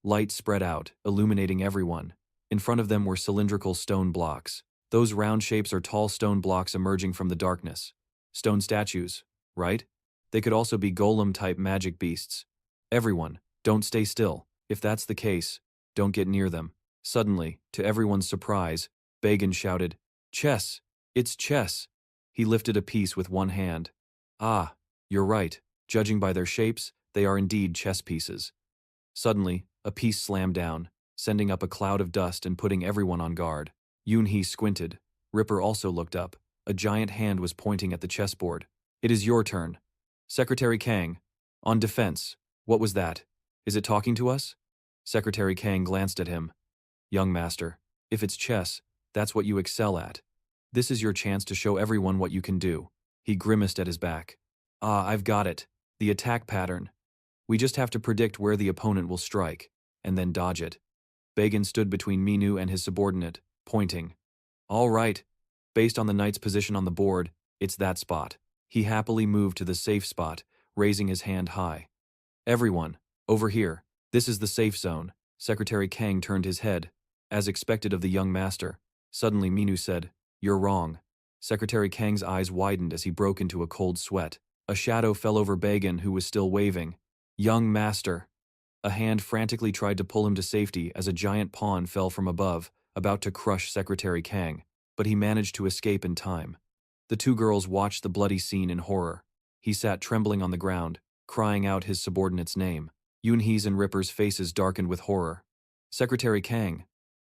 Light spread out, illuminating everyone. In front of them were cylindrical stone blocks. Those round shapes are tall stone blocks emerging from the darkness. Stone statues, right? They could also be golem-type magic beasts. Everyone, don't stay still. If that's the case, don't get near them. Suddenly, to everyone's surprise, Bagan shouted, "Chess! It's chess!" He lifted a piece with one hand. Ah, you're right. Judging by their shapes, they are indeed chess pieces. Suddenly, a piece slammed down, sending up a cloud of dust and putting everyone on guard. Yoon-hee squinted. Ripper also looked up. A giant hand was pointing at the chessboard. It is your turn. Secretary Kang. On defense. What was that? Is it talking to us? Secretary Kang glanced at him. Young master, if it's chess, that's what you excel at. This is your chance to show everyone what you can do. He grimaced at his back. Ah, I've got it. The attack pattern. We just have to predict where the opponent will strike, and then dodge it. Bagan stood between Minu and his subordinate, pointing. All right. Based on the knight's position on the board, it's that spot. He happily moved to the safe spot, raising his hand high. Everyone, over here. This is the safe zone. Secretary Kang turned his head. As expected of the young master, suddenly Minu said, You're wrong. Secretary Kang's eyes widened as he broke into a cold sweat. A shadow fell over Bagan, who was still waving. Young master. A hand frantically tried to pull him to safety as a giant pawn fell from above, about to crush Secretary Kang, but he managed to escape in time. The two girls watched the bloody scene in horror. He sat trembling on the ground, crying out his subordinate's name. Yoon-hee's and Ripper's faces darkened with horror. Secretary Kang.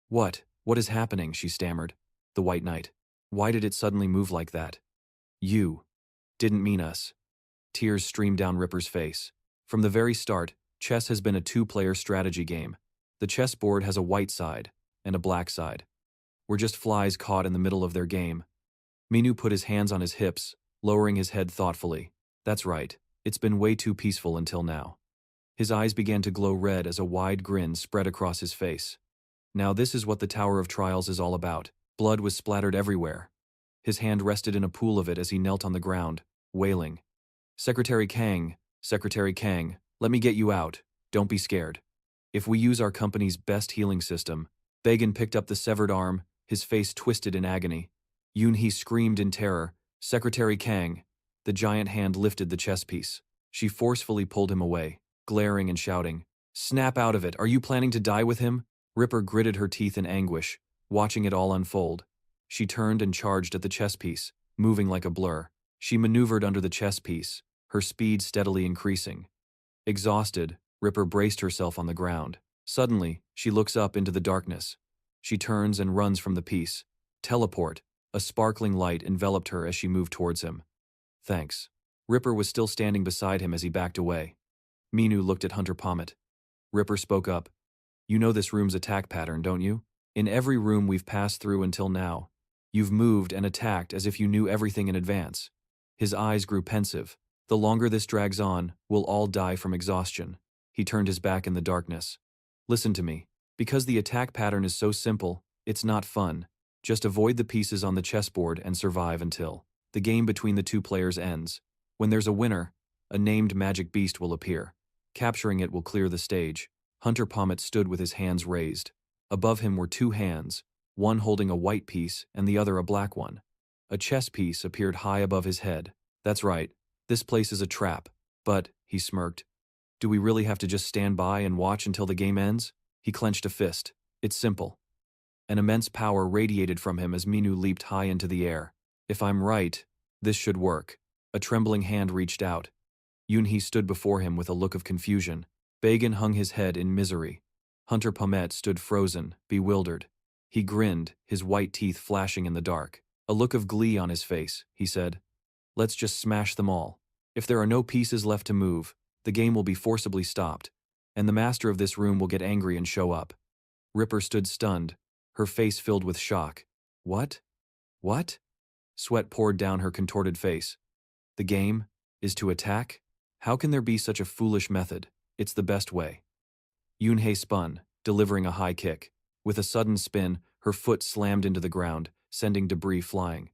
What is happening? She stammered. The White Knight. Why did it suddenly move like that? You didn't mean us. Tears streamed down Ripper's face. From the very start, chess has been a two-player strategy game. The chessboard has a white side and a black side. We're just flies caught in the middle of their game. Minu put his hands on his hips, lowering his head thoughtfully. That's right. It's been way too peaceful until now. His eyes began to glow red as a wide grin spread across his face. Now this is what the Tower of Trials is all about. Blood was splattered everywhere. His hand rested in a pool of it as he knelt on the ground, wailing. Secretary Kang, let me get you out. Don't be scared. If we use our company's best healing system. Bagan picked up the severed arm, his face twisted in agony. Yoon-hee screamed in terror. Secretary Kang. The giant hand lifted the chess piece. She forcefully pulled him away, glaring and shouting. Snap out of it. Are you planning to die with him? Ripper gritted her teeth in anguish, watching it all unfold. She turned and charged at the chess piece, moving like a blur. She maneuvered under the chess piece, her speed steadily increasing. Exhausted, Ripper braced herself on the ground. Suddenly, she looks up into the darkness. She turns and runs from the piece. Teleport. A sparkling light enveloped her as she moved towards him. Thanks. Ripper was still standing beside him as he backed away. Minu looked at Hunter Pommet. Ripper spoke up. You know this room's attack pattern, don't you? In every room we've passed through until now, you've moved and attacked as if you knew everything in advance. His eyes grew pensive. The longer this drags on, we'll all die from exhaustion. He turned his back in the darkness. Listen to me. Because the attack pattern is so simple, it's not fun. Just avoid the pieces on the chessboard and survive until the game between the two players ends. When there's a winner, a named magic beast will appear. Capturing it will clear the stage. Hunter Pommet stood with his hands raised. Above him were two hands, one holding a white piece and the other a black one. A chess piece appeared high above his head. That's right. This place is a trap. But, he smirked, do we really have to just stand by and watch until the game ends? He clenched a fist. It's simple. An immense power radiated from him as Minu leaped high into the air. If I'm right, this should work. A trembling hand reached out. Yoon-hee stood before him with a look of confusion. Bagan hung his head in misery. Hunter Pommet stood frozen, bewildered. He grinned, his white teeth flashing in the dark. A look of glee on his face, he said. Let's just smash them all. If there are no pieces left to move, the game will be forcibly stopped, and the master of this room will get angry and show up. Ripper stood stunned, her face filled with shock. What? What? Sweat poured down her contorted face. The game is to attack? How can there be such a foolish method? It's the best way. Yoon-hee spun, delivering a high kick. With a sudden spin, Her foot slammed into the ground, sending debris flying.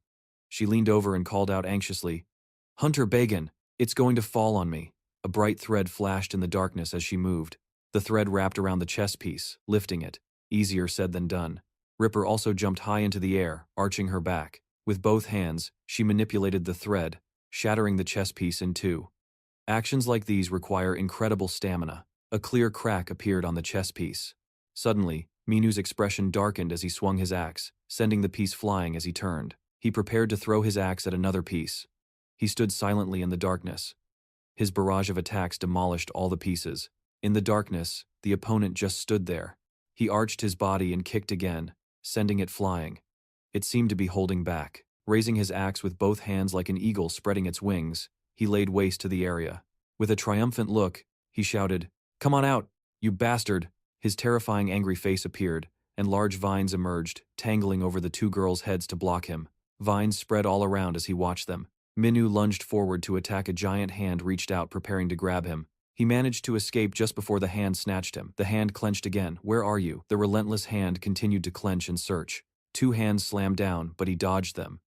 She leaned over and called out anxiously, "Hunter Bagan, it's going to fall on me." A bright thread flashed in the darkness as she moved. The thread wrapped around the chess piece, lifting it. Easier said than done. Ripper also jumped high into the air, arching her back. With both hands, she manipulated the thread, shattering the chess piece in two. Actions like these require incredible stamina. A clear crack appeared on the chess piece. Suddenly, Minu's expression darkened as he swung his axe, sending the piece flying as he turned. He prepared to throw his axe at another piece. He stood silently in the darkness. His barrage of attacks demolished all the pieces. In the darkness, the opponent just stood there. He arched his body and kicked again, sending it flying. It seemed to be holding back. Raising his axe with both hands like an eagle spreading its wings, he laid waste to the area. With a triumphant look, he shouted, "Come on out, you bastard!" His terrifying angry face appeared, and large vines emerged, tangling over the two girls' heads to block him. Vines spread all around as he watched them. Minu lunged forward to attack. A giant hand reached out preparing to grab him. He managed to escape just before the hand snatched him. The hand clenched again. "Where are you?" The relentless hand continued to clench and search. Two hands slammed down, but he dodged them.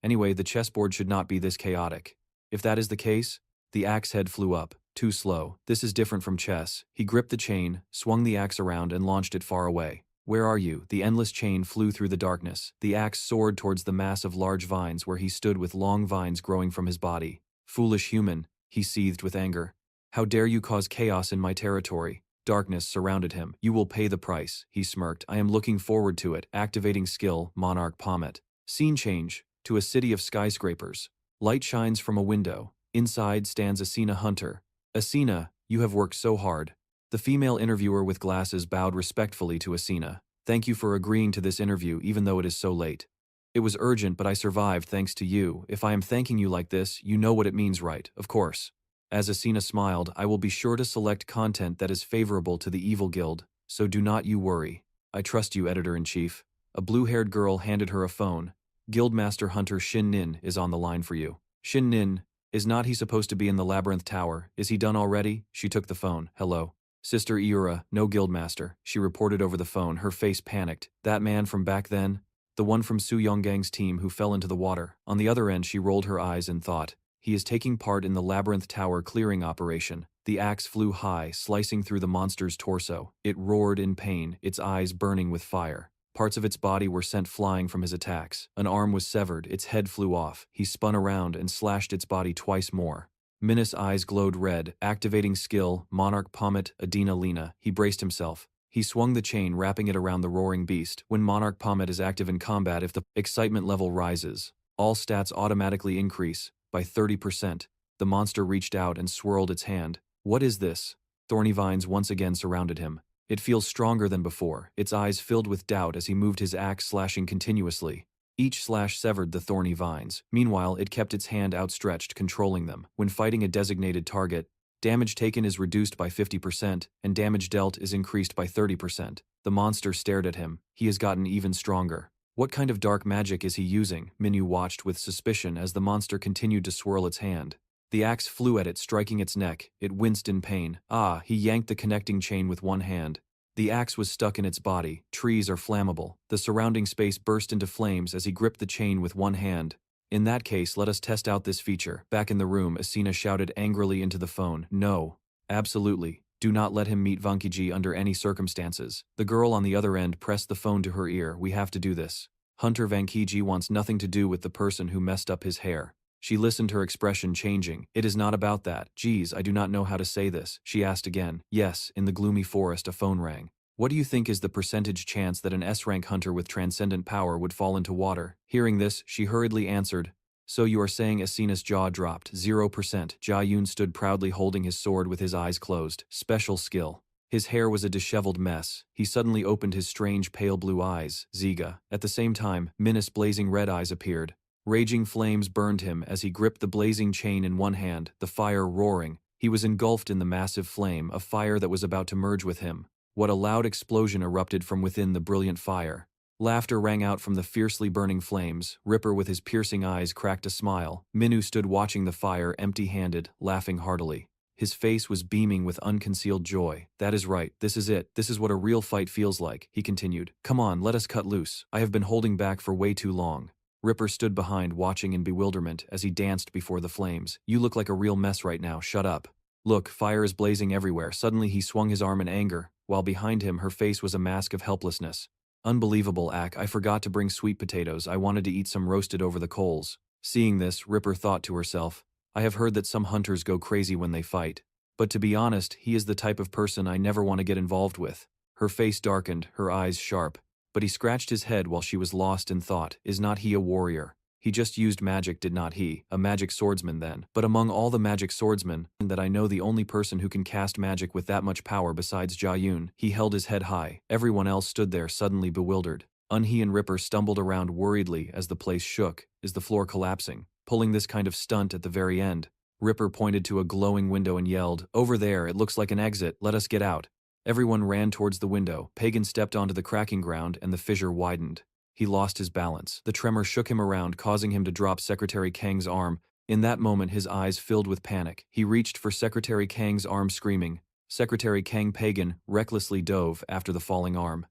Anyway, the chessboard should not be this chaotic. If that is the case, the axe head flew up. Too slow. This is different from chess. He gripped the chain, swung the axe around and launched it far away. "Where are you?" The endless chain flew through the darkness. The axe soared towards the mass of large vines where he stood with long vines growing from his body. "Foolish human," he seethed with anger. "How dare you cause chaos in my territory?" Darkness surrounded him. "You will pay the price," he smirked. "I am looking forward to it." Activating skill, Monarch Baphomet. Scene change, to a city of skyscrapers. Light shines from a window. Inside stands Asina Hunter. "Asina, you have worked so hard." The female interviewer with glasses bowed respectfully to Asina. "Thank you for agreeing to this interview even though it is so late. It was urgent but I survived thanks to you. If I am thanking you like this, you know what it means, right? Of course." As Asina smiled, "I will be sure to select content that is favorable to the Evil Guild, so do not you worry. I trust you, Editor-in-Chief." A blue-haired girl handed her a phone. "Guildmaster Hunter Shin Nin is on the line for you." "Shin Nin, is not he supposed to be in the Labyrinth Tower? Is he done already?" She took the phone. "Hello. Sister Iura, no Guildmaster," she reported over the phone, her face panicked. "That man from back then? The one from Su Yonggang's team who fell into the water." On the other end she rolled her eyes and thought, "He is taking part in the Labyrinth Tower clearing operation." The axe flew high, slicing through the monster's torso. It roared in pain, its eyes burning with fire. Parts of its body were sent flying from his attacks. An arm was severed, its head flew off. He spun around and slashed its body twice more. Minus' eyes glowed red. Activating skill, Monarch Baphomet Adina Lena. He braced himself. He swung the chain, wrapping it around the roaring beast. When Monarch Baphomet is active in combat, if the excitement level rises, all stats automatically increase by 30%. The monster reached out and swirled its hand. "What is this?" Thorny vines once again surrounded him. "It feels stronger than before." Its eyes filled with doubt as he moved his axe, slashing continuously. Each slash severed the thorny vines. Meanwhile, it kept its hand outstretched, controlling them. When fighting a designated target, damage taken is reduced by 50%, and damage dealt is increased by 30%. The monster stared at him. He has gotten even stronger. What kind of dark magic is he using? Minu watched with suspicion as the monster continued to swirl its hand. The axe flew at it, striking its neck. It winced in pain. He yanked the connecting chain with one hand. The axe was stuck in its body. Trees are flammable. The surrounding space burst into flames as he gripped the chain with one hand. "In that case, let us test out this feature." Back in the room, Asina shouted angrily into the phone. "No. Absolutely. Do not let him meet Vankiji under any circumstances." The girl on the other end pressed the phone to her ear. "We have to do this. Hunter Vankiji wants nothing to do with the person who messed up his hair." She listened, her expression changing. "It is not about that." "Geez, I do not know how to say this," she asked again. "Yes." In the gloomy forest, a phone rang. "What do you think is the percentage chance that an S-rank hunter with transcendent power would fall into water?" Hearing this, she hurriedly answered. "So you are saying..." Asina's jaw dropped. 0%. Jia Yun stood proudly holding his sword with his eyes closed. Special skill. His hair was a disheveled mess. He suddenly opened his strange pale blue eyes. Ziga. At the same time, Minus' blazing red eyes appeared. Raging flames burned him as he gripped the blazing chain in one hand, the fire roaring. He was engulfed in the massive flame, a fire that was about to merge with him. What a loud explosion erupted from within the brilliant fire. Laughter rang out from the fiercely burning flames. Ripper with his piercing eyes cracked a smile. Minu stood watching the fire empty-handed, laughing heartily. His face was beaming with unconcealed joy. "That is right, this is it, this is what a real fight feels like," he continued. "Come on, let us cut loose. I have been holding back for way too long." Ripper stood behind, watching in bewilderment as he danced before the flames. "You look like a real mess right now, shut up." "Look, fire is blazing everywhere." Suddenly he swung his arm in anger, while behind him her face was a mask of helplessness. "Unbelievable, Ack, I forgot to bring sweet potatoes. I wanted to eat some roasted over the coals." Seeing this, Ripper thought to herself, "I have heard that some hunters go crazy when they fight. But to be honest, he is the type of person I never want to get involved with." Her face darkened, her eyes sharp. But he scratched his head while she was lost in thought. Is not he a warrior? He just used magic, did not he? A magic swordsman then. But among all the magic swordsmen, that I know the only person who can cast magic with that much power besides Jayun. He held his head high. Everyone else stood there suddenly bewildered. Unhe and Ripper stumbled around worriedly as the place shook. Is the floor collapsing? Pulling this kind of stunt at the very end. Ripper pointed to a glowing window and yelled, "Over there, it looks like an exit, let us get out." Everyone ran towards the window. Pagan stepped onto the cracking ground and the fissure widened. He lost his balance. The tremor shook him around, causing him to drop Secretary Kang's arm. In that moment, his eyes filled with panic. He reached for Secretary Kang's arm, screaming. Secretary Kang Pagan recklessly dove after the falling arm.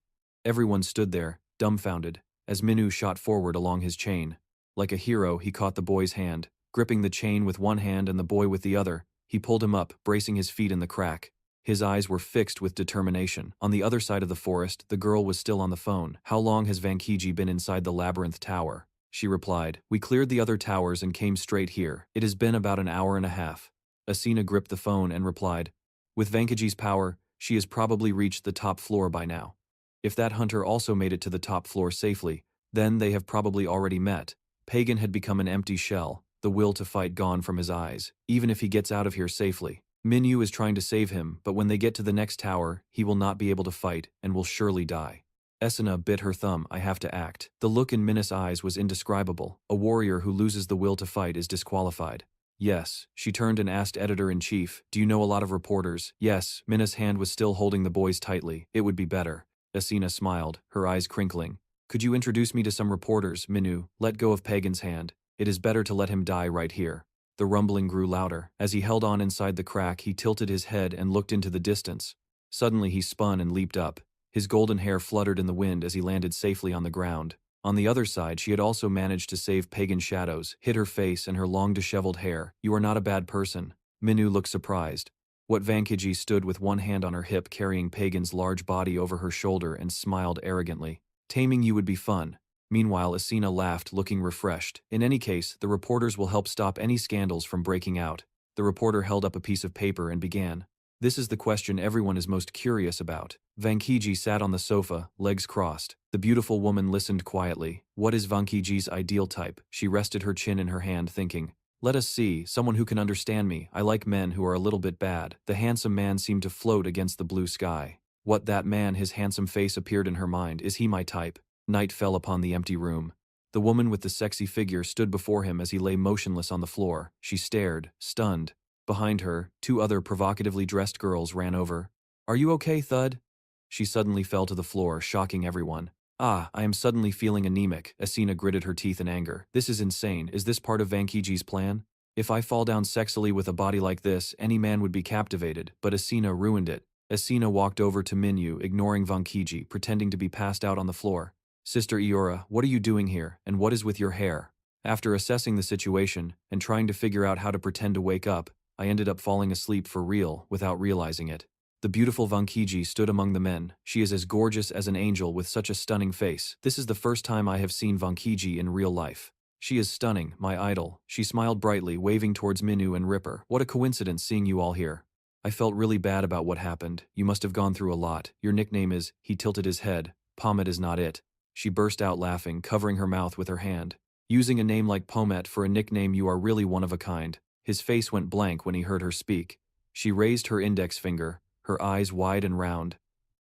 Everyone stood there, dumbfounded, as Minu shot forward along his chain. Like a hero, he caught the boy's hand. Gripping the chain with one hand and the boy with the other, he pulled him up, bracing his feet in the crack. His eyes were fixed with determination. On the other side of the forest, the girl was still on the phone. "How long has Vankiji been inside the Labyrinth tower?" She replied. "We cleared the other towers and came straight here. It has been about an hour and a half." Asina gripped the phone and replied. "With Vankiji's power, she has probably reached the top floor by now. If that hunter also made it to the top floor safely, then they have probably already met." Pagan had become an empty shell, the will to fight gone from his eyes. Even if he gets out of here safely, Minyu is trying to save him, but when they get to the next tower, he will not be able to fight, and will surely die. Esina bit her thumb. "I have to act." The look in Minna's eyes was indescribable. A warrior who loses the will to fight is disqualified. "Yes." She turned and asked Editor-in-Chief, "Do you know a lot of reporters?" "Yes." Minna's hand was still holding the boys tightly. "It would be better." Esina smiled, her eyes crinkling. "Could you introduce me to some reporters?" Minu let go of Pagan's hand. "It is better to let him die right here." The rumbling grew louder. As he held on inside the crack, he tilted his head and looked into the distance. Suddenly he spun and leaped up. His golden hair fluttered in the wind as he landed safely on the ground. On the other side, she had also managed to save Pagan's shadows, hid her face and her long disheveled hair. "You are not a bad person." Minu looked surprised. What Vankiji stood with one hand on her hip, carrying Pagan's large body over her shoulder, and smiled arrogantly. "Taming you would be fun." Meanwhile, Asina laughed, looking refreshed. "In any case, the reporters will help stop any scandals from breaking out." The reporter held up a piece of paper and began. "This is the question everyone is most curious about." Vankiji sat on the sofa, legs crossed. The beautiful woman listened quietly. "What is Vankiji's ideal type?" She rested her chin in her hand, thinking. "Let us see, someone who can understand me. I like men who are a little bit bad." The handsome man seemed to float against the blue sky. What, that man? His handsome face appeared in her mind. Is he my type? Night fell upon the empty room. The woman with the sexy figure stood before him as he lay motionless on the floor. She stared, stunned. Behind her, two other provocatively dressed girls ran over. "Are you okay, Thud?" She suddenly fell to the floor, shocking everyone. "Ah, I am suddenly feeling anemic." Asina gritted her teeth in anger. "This is insane. Is this part of Vankiji's plan? If I fall down sexily with a body like this, any man would be captivated, but Asina ruined it." Asina walked over to Minyu, ignoring Vankiji, pretending to be passed out on the floor. "Sister Iora, what are you doing here, and what is with your hair?" After assessing the situation, and trying to figure out how to pretend to wake up, I ended up falling asleep for real, without realizing it. The beautiful Vankiji stood among the men. She is as gorgeous as an angel with such a stunning face. This is the first time I have seen Vankiji in real life. "She is stunning, my idol." She smiled brightly, waving towards Minu and Ripper. "What a coincidence seeing you all here. I felt really bad about what happened. You must have gone through a lot. Your nickname is..." He tilted his head. "Pomet is not it." She burst out laughing, covering her mouth with her hand. "Using a name like Pomet for a nickname, you are really one of a kind." His face went blank when he heard her speak. She raised her index finger, her eyes wide and round.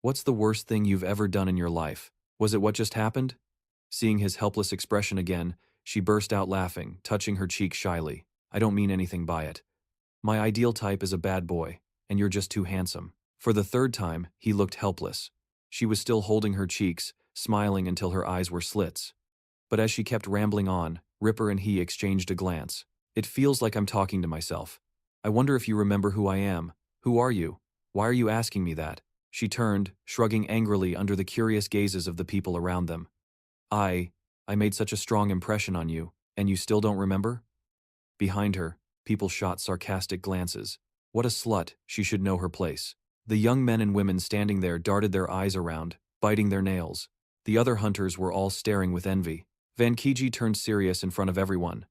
"What's the worst thing you've ever done in your life? Was it what just happened?" Seeing his helpless expression again, she burst out laughing, touching her cheek shyly. "I don't mean anything by it. My ideal type is a bad boy, and you're just too handsome." For the third time, he looked helpless. She was still holding her cheeks, smiling until her eyes were slits. But as she kept rambling on, Ripper and he exchanged a glance. "It feels like I'm talking to myself. I wonder if you remember who I am. Who are you? Why are you asking me that? She turned, shrugging angrily under the curious gazes of the people around them. I made such a strong impression on you, and you still don't remember? Behind her, people shot sarcastic glances. What a slut, she should know her place. The young men and women standing there darted their eyes around, biting their nails. The other hunters were all staring with envy. Van Kiji turned serious in front of everyone.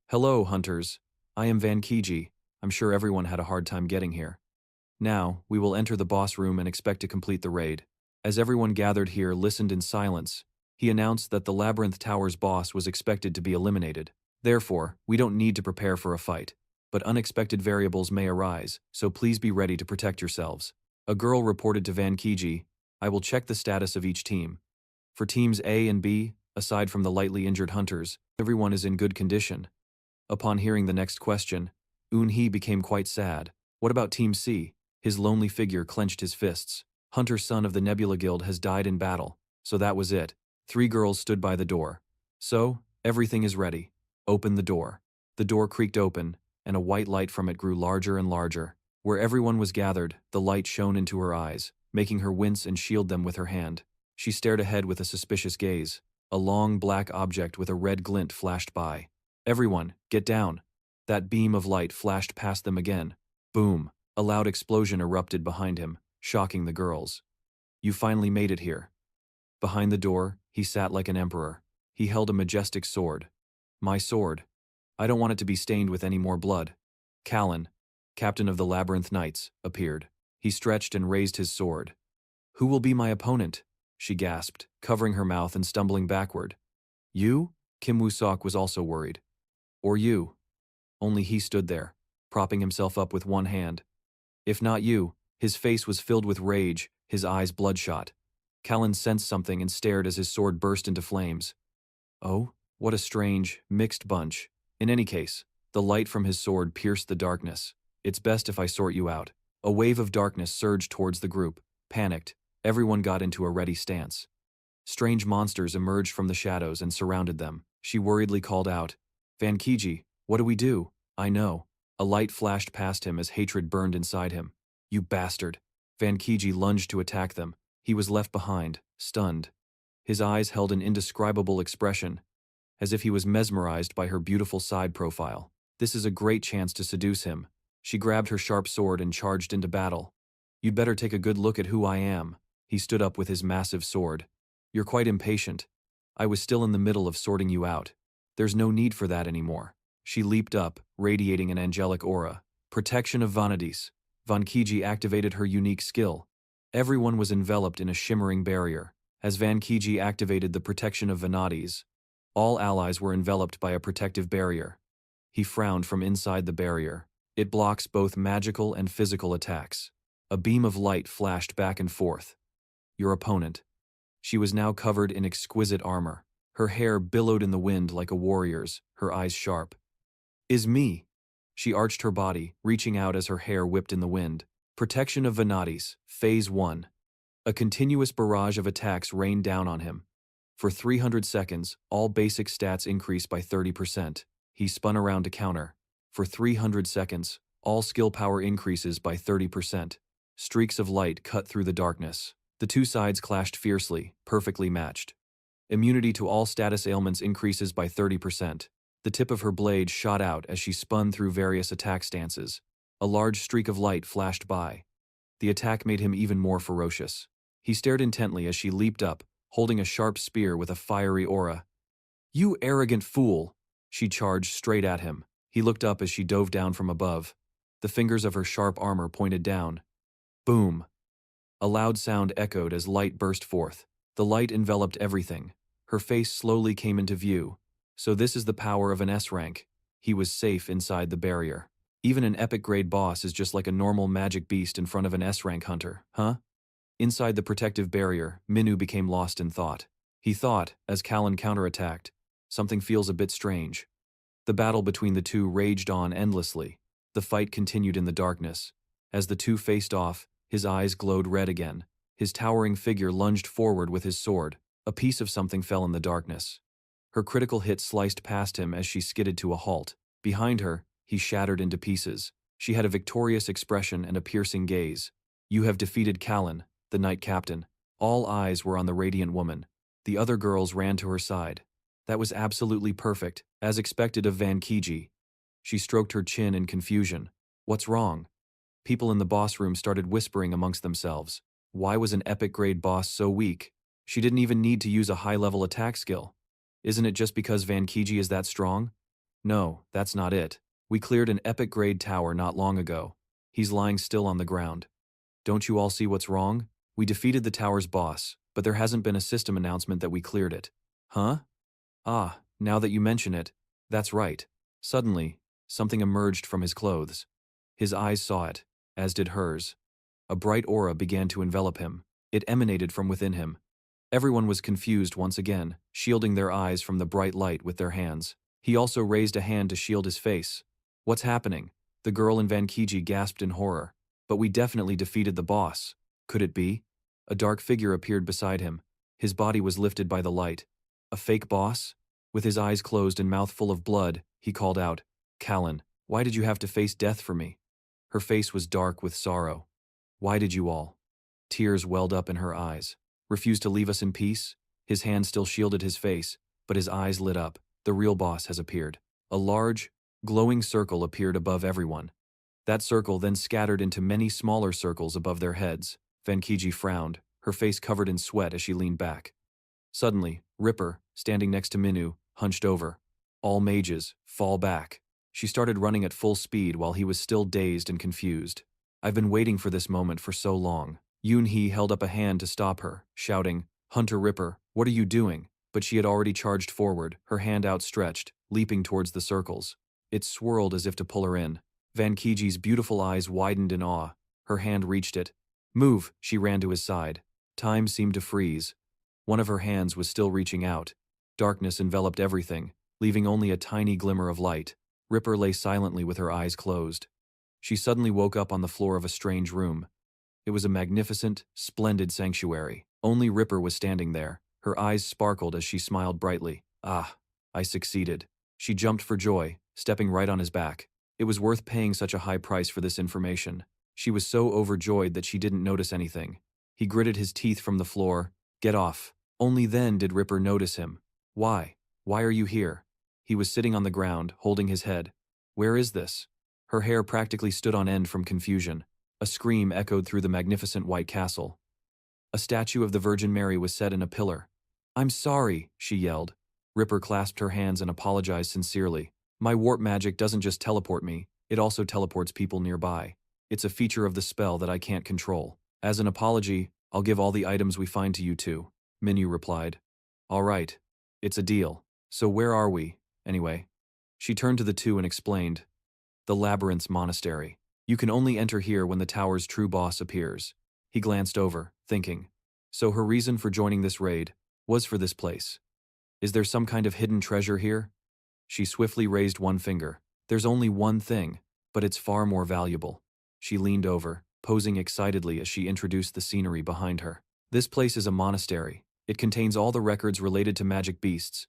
Hello, hunters. I am Van Kiji. I'm sure everyone had a hard time getting here. Now, we will enter the boss room and expect to complete the raid. As everyone gathered here listened in silence, he announced that the Labyrinth Tower's boss was expected to be eliminated. Therefore, we don't need to prepare for a fight. But unexpected variables may arise, so please be ready to protect yourselves. A girl reported to Van Kiji, I will check the status of each team. For teams A and B, aside from the lightly injured hunters, everyone is in good condition. Upon hearing the next question, Eun-hee became quite sad. What about Team C? His lonely figure clenched his fists. Hunter son of the Nebula Guild has died in battle, so that was it. 3 girls stood by the door. So, everything is ready. Open the door. The door creaked open, and a white light from it grew larger and larger. Where everyone was gathered, the light shone into her eyes, making her wince and shield them with her hand. She stared ahead with a suspicious gaze. A long black object with a red glint flashed by. Everyone, get down. That beam of light flashed past them again. Boom. A loud explosion erupted behind him, shocking the girls. You finally made it here. Behind the door, he sat like an emperor. He held a majestic sword. My sword. I don't want it to be stained with any more blood. Callan, captain of the Labyrinth Knights, appeared. He stretched and raised his sword. Who will be my opponent? She gasped, covering her mouth and stumbling backward. You? Kim Woo-sok was also worried. Or you? Only he stood there, propping himself up with one hand. If not you, his face was filled with rage, his eyes bloodshot. Callan sensed something and stared as his sword burst into flames. Oh, what a strange, mixed bunch. In any case, the light from his sword pierced the darkness. It's best if I sort you out. A wave of darkness surged towards the group. Panicked, everyone got into a ready stance. Strange monsters emerged from the shadows and surrounded them. She worriedly called out, Van Kiji, what do we do? I know. A light flashed past him as hatred burned inside him. You bastard. Van Kiji lunged to attack them. He was left behind, stunned. His eyes held an indescribable expression, as if he was mesmerized by her beautiful side profile. This is a great chance to seduce him. She grabbed her sharp sword and charged into battle. You'd better take a good look at who I am. He stood up with his massive sword. You're quite impatient. I was still in the middle of sorting you out. There's no need for that anymore. She leaped up, radiating an angelic aura. Protection of Vanadis. Van Kiji activated her unique skill. Everyone was enveloped in a shimmering barrier. As Van Kiji activated the protection of Vanadis, all allies were enveloped by a protective barrier. He frowned from inside the barrier. It blocks both magical and physical attacks. A beam of light flashed back and forth. Your opponent. She was now covered in exquisite armor. Her hair billowed in the wind like a warrior's, her eyes sharp. Is me. She arched her body, reaching out as her hair whipped in the wind. Protection of Vanadis, Phase 1. A continuous barrage of attacks rained down on him. For 300 seconds, all basic stats increased by 30%. He spun around to counter. For 300 seconds, all skill power increases by 30%. Streaks of light cut through the darkness. The two sides clashed fiercely, perfectly matched. Immunity to all status ailments increases by 30%. The tip of her blade shot out as she spun through various attack stances. A large streak of light flashed by. The attack made him even more ferocious. He stared intently as she leaped up, holding a sharp spear with a fiery aura. You arrogant fool! She charged straight at him. He looked up as she dove down from above. The fingers of her sharp armor pointed down. Boom! A loud sound echoed as light burst forth. The light enveloped everything. Her face slowly came into view. So this is the power of an S-rank. He was safe inside the barrier. Even an epic-grade boss is just like a normal magic beast in front of an S-rank hunter, huh? Inside the protective barrier, Minu became lost in thought. He thought, as Callan counterattacked, something feels a bit strange. The battle between the two raged on endlessly. The fight continued in the darkness. As the two faced off, his eyes glowed red again. His towering figure lunged forward with his sword. A piece of something fell in the darkness. Her critical hit sliced past him as she skidded to a halt. Behind her, he shattered into pieces. She had a victorious expression and a piercing gaze. You have defeated Callan, the knight captain. All eyes were on the radiant woman. The other girls ran to her side. That was absolutely perfect, as expected of Van Kiji. She stroked her chin in confusion. What's wrong? People in the boss room started whispering amongst themselves. Why was an epic-grade boss so weak? She didn't even need to use a high-level attack skill. Isn't it just because Van Kiji is that strong? No, that's not it. We cleared an epic-grade tower not long ago. He's lying still on the ground. Don't you all see what's wrong? We defeated the tower's boss, but there hasn't been a system announcement that we cleared it. Huh? Ah, now that you mention it, that's right. Suddenly, something emerged from his clothes. His eyes saw it, as did hers. A bright aura began to envelop him. It emanated from within him. Everyone was confused once again, shielding their eyes from the bright light with their hands. He also raised a hand to shield his face. What's happening? The girl in Van Kiji gasped in horror. But we definitely defeated the boss. Could it be? A dark figure appeared beside him. His body was lifted by the light. A fake boss? With his eyes closed and mouth full of blood, he called out, Callan, why did you have to face death for me? Her face was dark with sorrow. Why did you all? Tears welled up in her eyes. Refuse to leave us in peace? His hand still shielded his face, but his eyes lit up. The real boss has appeared. A large, glowing circle appeared above everyone. That circle then scattered into many smaller circles above their heads. Van Kiji frowned, her face covered in sweat as she leaned back. Suddenly, Ripper, standing next to Minu, hunched over. All mages, fall back. She started running at full speed while he was still dazed and confused. I've been waiting for this moment for so long. Yoon-hee held up a hand to stop her, shouting, Hunter Ripper, what are you doing? But she had already charged forward, her hand outstretched, leaping towards the circles. It swirled as if to pull her in. Van Kiji's beautiful eyes widened in awe. Her hand reached it. Move, she ran to his side. Time seemed to freeze. One of her hands was still reaching out. Darkness enveloped everything, leaving only a tiny glimmer of light. Ripper lay silently with her eyes closed. She suddenly woke up on the floor of a strange room. It was a magnificent, splendid sanctuary. Only Ripper was standing there. Her eyes sparkled as she smiled brightly. Ah, I succeeded. She jumped for joy, stepping right on his back. It was worth paying such a high price for this information. She was so overjoyed that she didn't notice anything. He gritted his teeth from the floor. Get off. Only then did Ripper notice him. Why? Why are you here? He was sitting on the ground, holding his head. Where is this? Her hair practically stood on end from confusion. A scream echoed through the magnificent white castle. A statue of the Virgin Mary was set in a pillar. I'm sorry, she yelled. Ripper clasped her hands and apologized sincerely. My warp magic doesn't just teleport me, it also teleports people nearby. It's a feature of the spell that I can't control. As an apology, I'll give all the items we find to you two, Minyu replied. All right. It's a deal. So where are we, anyway? She turned to the two and explained. The Labyrinth's monastery. You can only enter here when the tower's true boss appears. He glanced over, thinking. So her reason for joining this raid was for this place. Is there some kind of hidden treasure here? She swiftly raised one finger. There's only one thing, but it's far more valuable. She leaned over, posing excitedly as she introduced the scenery behind her. This place is a monastery. It contains all the records related to magic beasts.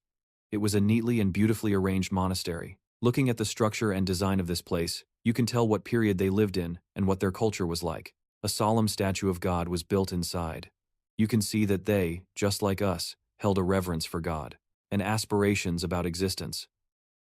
It was a neatly and beautifully arranged monastery. Looking at the structure and design of this place, you can tell what period they lived in and what their culture was like. A solemn statue of God was built inside. You can see that they, just like us, held a reverence for God and aspirations about existence.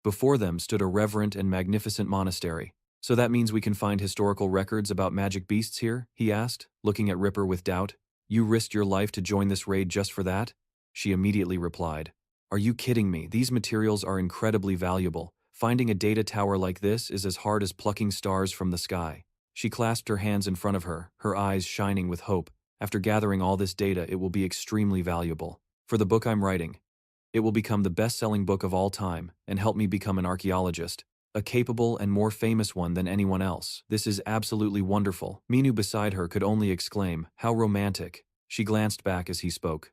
Before them stood a reverent and magnificent monastery. So that means we can find historical records about magic beasts here? He asked, looking at Ripper with doubt. You risked your life to join this raid just for that? She immediately replied. Are you kidding me? These materials are incredibly valuable. Finding a data tower like this is as hard as plucking stars from the sky. She clasped her hands in front of her, her eyes shining with hope. After gathering all this data, it will be extremely valuable. For the book I'm writing, it will become the best-selling book of all time and help me become an archaeologist, a capable and more famous one than anyone else. This is absolutely wonderful. Minu beside her could only exclaim, how romantic. She glanced back as he spoke.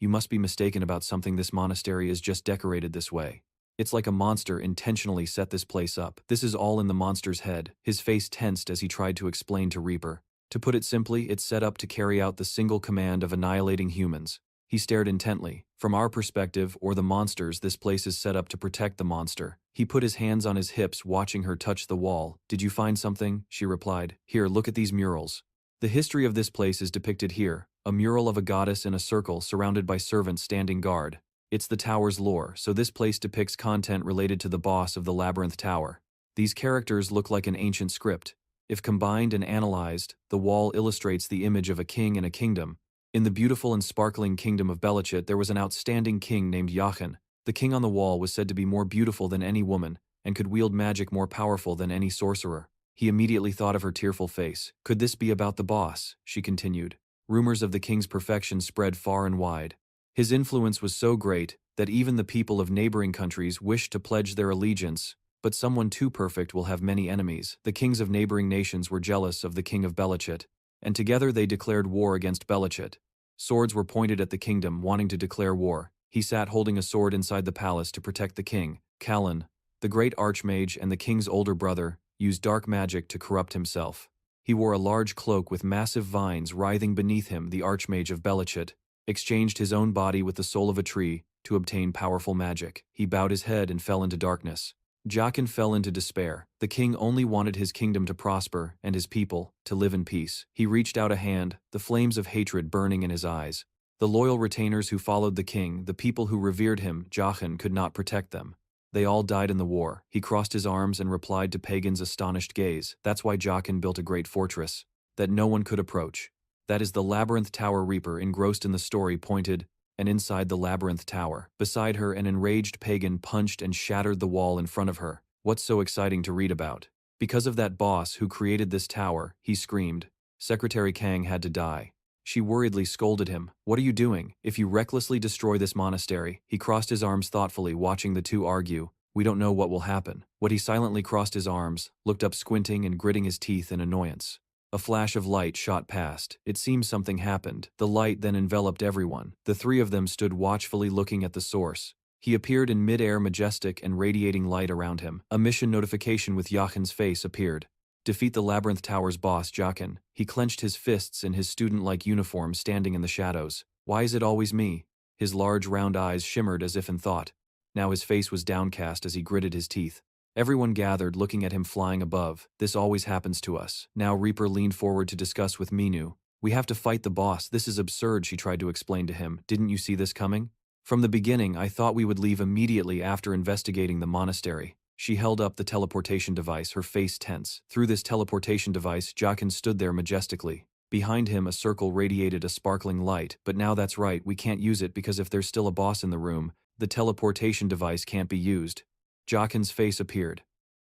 You must be mistaken about something. This monastery is just decorated this way. It's like a monster intentionally set this place up. This is all in the monster's head. His face tensed as he tried to explain to Reaper. To put it simply, it's set up to carry out the single command of annihilating humans. He stared intently, From our perspective, or the monster's, this place is set up to protect the monster. He put his hands on his hips, watching her touch the wall. Did you find something? She replied. Here, look at these murals. The history of this place is depicted here, a mural of a goddess in a circle surrounded by servants standing guard. It's the tower's lore, so this place depicts content related to the boss of the Labyrinth Tower. These characters look like an ancient script. If combined and analyzed, the wall illustrates the image of a king and a kingdom. In the beautiful and sparkling kingdom of Belichit, there was an outstanding king named Yachin. The king on the wall was said to be more beautiful than any woman, and could wield magic more powerful than any sorcerer. He immediately thought of her tearful face. Could this be about the boss? She continued. Rumors of the king's perfection spread far and wide. His influence was so great that even the people of neighboring countries wished to pledge their allegiance. But someone too perfect will have many enemies. The kings of neighboring nations were jealous of the king of Belichit, and together they declared war against Belichit. Swords were pointed at the kingdom, wanting to declare war. He sat holding a sword inside the palace to protect the king. Callan, the great archmage and the king's older brother, used dark magic to corrupt himself. He wore a large cloak with massive vines writhing beneath him. The archmage of Belichit exchanged his own body with the soul of a tree to obtain powerful magic. He bowed his head and fell into darkness. Jachin fell into despair. The king only wanted his kingdom to prosper and his people to live in peace. He reached out a hand, the flames of hatred burning in his eyes. The loyal retainers who followed the king, the people who revered him, Jachin could not protect them. They all died in the war. He crossed his arms and replied to Pagan's astonished gaze. That's why Jachin built a great fortress that no one could approach. That is the Labyrinth Tower. Reaper, engrossed in the story, pointed, and inside the Labyrinth Tower. Beside her, an enraged pagan punched and shattered the wall in front of her. What's so exciting to read about? Because of that boss who created this tower, he screamed. Secretary Kang had to die. She worriedly scolded him. What are you doing? If you recklessly destroy this monastery. He crossed his arms thoughtfully, watching the two argue. We don't know what will happen. He silently crossed his arms, looked up squinting and gritting his teeth in annoyance. A flash of light shot past. It seemed something happened. The light then enveloped everyone. The three of them stood watchfully looking at the source. He appeared in mid-air, majestic and radiating light around him. A mission notification with Jachin's face appeared. Defeat the Labyrinth Tower's boss, Jachin. He clenched his fists in his student-like uniform, standing in the shadows. Why is it always me? His large round eyes shimmered as if in thought. Now his face was downcast as he gritted his teeth. Everyone gathered, looking at him flying above. This always happens to us. Now Reaper leaned forward to discuss with Minu. We have to fight the boss. This is absurd, she tried to explain to him. Didn't you see this coming? From the beginning, I thought we would leave immediately after investigating the monastery. She held up the teleportation device, her face tense. Through this teleportation device, Jachin stood there majestically. Behind him, a circle radiated a sparkling light. But now that's right, we can't use it because if there's still a boss in the room, the teleportation device can't be used. Jachin's face appeared.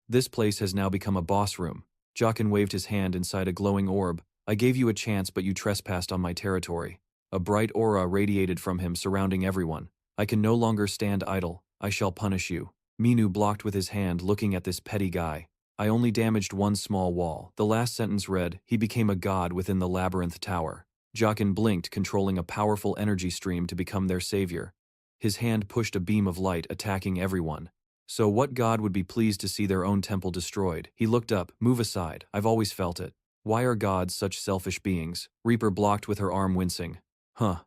This place has now become a boss room. Jachin waved his hand inside a glowing orb. I gave you a chance, but you trespassed on my territory. A bright aura radiated from him, surrounding everyone. I can no longer stand idle. I shall punish you. Minu blocked with his hand, looking at this petty guy. I only damaged one small wall. The last sentence read, he became a god within the Labyrinth Tower. Jachin blinked, controlling a powerful energy stream to become their savior. His hand pushed a beam of light, attacking everyone. So what god would be pleased to see their own temple destroyed? He looked up. Move aside. I've always felt it. Why are gods such selfish beings? Reaper blocked with her arm, wincing. Huh.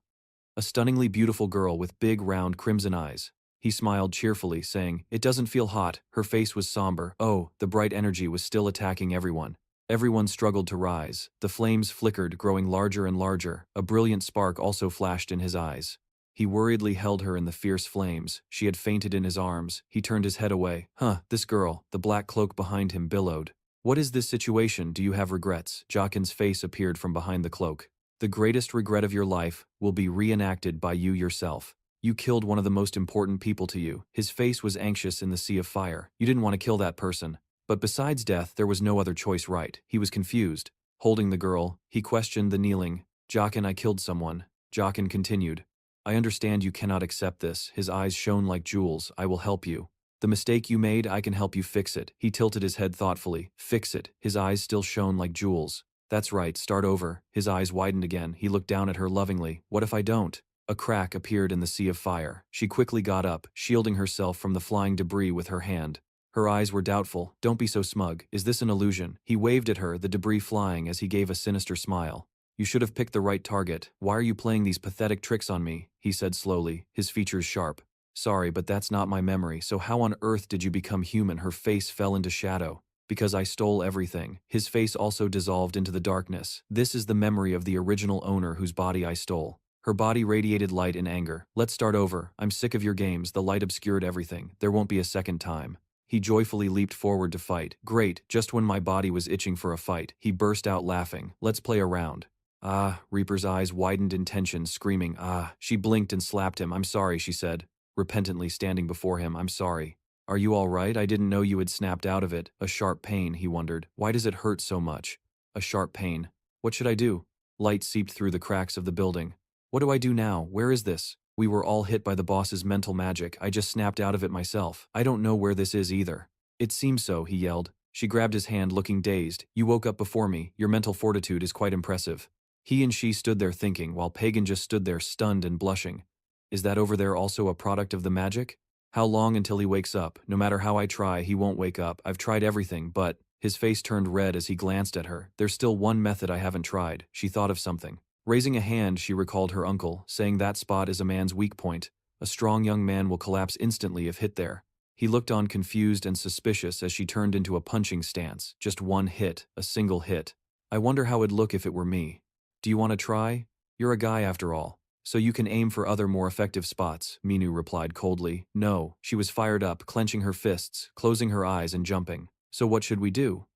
A stunningly beautiful girl with big, round, crimson eyes. He smiled cheerfully, saying, it doesn't feel hot. Her face was somber. Oh, the bright energy was still attacking everyone. Everyone struggled to rise. The flames flickered, growing larger and larger. A brilliant spark also flashed in his eyes. He worriedly held her in the fierce flames. She had fainted in his arms. He turned his head away. This girl. The black cloak behind him billowed. What is this situation? Do you have regrets? Jachin's face appeared from behind the cloak. The greatest regret of your life will be reenacted by you yourself. You killed one of the most important people to you. His face was anxious in the sea of fire. You didn't want to kill that person. But besides death, there was no other choice, right? He was confused. Holding the girl, he questioned the kneeling. Jachin, I killed someone. Jachin continued. I understand you cannot accept this. His eyes shone like jewels. I will help you. The mistake you made, I can help you fix it. He tilted his head thoughtfully. Fix it. His eyes still shone like jewels. That's right, start over. His eyes widened again. He looked down at her lovingly. What if I don't? A crack appeared in the sea of fire. She quickly got up, shielding herself from the flying debris with her hand. Her eyes were doubtful. Don't be so smug. Is this an illusion? He waved at her, the debris flying as he gave a sinister smile. You should have picked the right target. Why are you playing these pathetic tricks on me? He said slowly, his features sharp. Sorry, but that's not my memory, so how on earth did you become human? Her face fell into shadow. Because I stole everything. His face also dissolved into the darkness. This is the memory of the original owner whose body I stole. Her body radiated light in anger. Let's start over. I'm sick of your games. The light obscured everything. There won't be a second time. He joyfully leaped forward to fight. Great, just when my body was itching for a fight, he burst out laughing. Let's play a round. Ah, Reaper's eyes widened in tension, screaming, ah. She blinked and slapped him. I'm sorry, she said, repentantly standing before him. I'm sorry. Are you all right? I didn't know you had snapped out of it. A sharp pain, he wondered. Why does it hurt so much? A sharp pain. What should I do? Light seeped through the cracks of the building. What do I do now? Where is this? We were all hit by the boss's mental magic. I just snapped out of it myself. I don't know where this is either. It seems so, he yelled. She grabbed his hand, looking dazed. You woke up before me. Your mental fortitude is quite impressive. He and she stood there thinking, while Pagan just stood there stunned and blushing. Is that over there also a product of the magic? How long until he wakes up? No matter how I try, he won't wake up. I've tried everything, but… His face turned red as he glanced at her. There's still one method I haven't tried. She thought of something. Raising a hand, she recalled her uncle, saying that spot is a man's weak point. A strong young man will collapse instantly if hit there. He looked on confused and suspicious as she turned into a punching stance. Just one hit, a single hit. I wonder how it'd look if it were me. Do you want to try? You're a guy after all. So you can aim for other more effective spots, Minu replied coldly. No, she was fired up, clenching her fists, closing her eyes and jumping. So what should we do?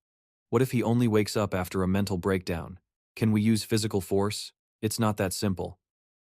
What if he only wakes up after a mental breakdown? Can we use physical force? It's not that simple.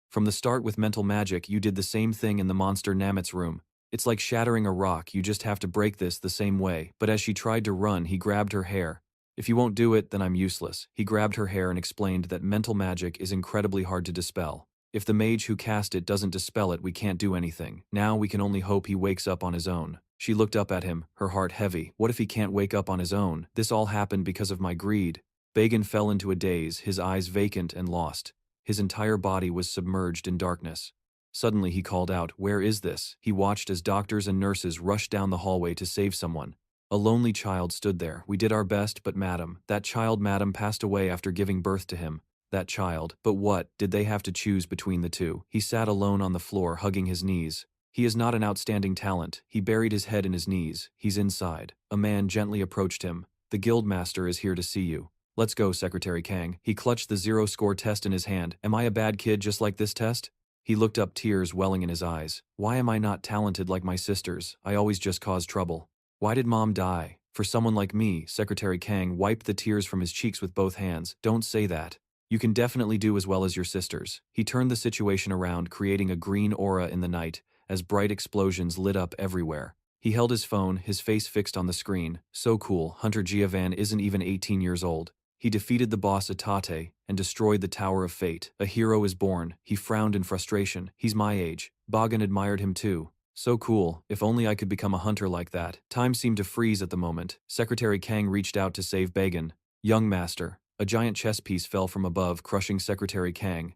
From the start with mental magic, you did the same thing in the monster Namet's room. It's like shattering a rock, you just have to break this the same way. But as she tried to run, he grabbed her hair. If you won't do it, then I'm useless. He grabbed her hair and explained that mental magic is incredibly hard to dispel. If the mage who cast it doesn't dispel it, we can't do anything. Now we can only hope he wakes up on his own. She looked up at him, her heart heavy. What if he can't wake up on his own? This all happened because of my greed. Bagan fell into a daze, his eyes vacant and lost. His entire body was submerged in darkness. Suddenly he called out, "Where is this?" He watched as doctors and nurses rushed down the hallway to save someone. A lonely child stood there. We did our best, but madam, madam passed away after giving birth to him. That child. But what, did they have to choose between the two? He sat alone on the floor, hugging his knees. He is not an outstanding talent. He buried his head in his knees. He's inside. A man gently approached him. The guildmaster is here to see you. Let's go, Secretary Kang. He clutched the zero-score test in his hand. Am I a bad kid just like this test? He looked up, tears welling in his eyes. Why am I not talented like my sisters? I always just cause trouble. Why did Mom die? For someone like me, Secretary Kang wiped the tears from his cheeks with both hands. Don't say that. You can definitely do as well as your sisters. He turned the situation around, creating a green aura in the night, as bright explosions lit up everywhere. He held his phone, his face fixed on the screen. So cool, Hunter Giavan isn't even 18 years old. He defeated the boss Atate and destroyed the Tower of Fate. A hero is born. He frowned in frustration. He's my age. Bagan admired him too. So cool. If only I could become a hunter like that. Time seemed to freeze at the moment. Secretary Kang reached out to save Bagan. Young master. A giant chess piece fell from above, crushing Secretary Kang.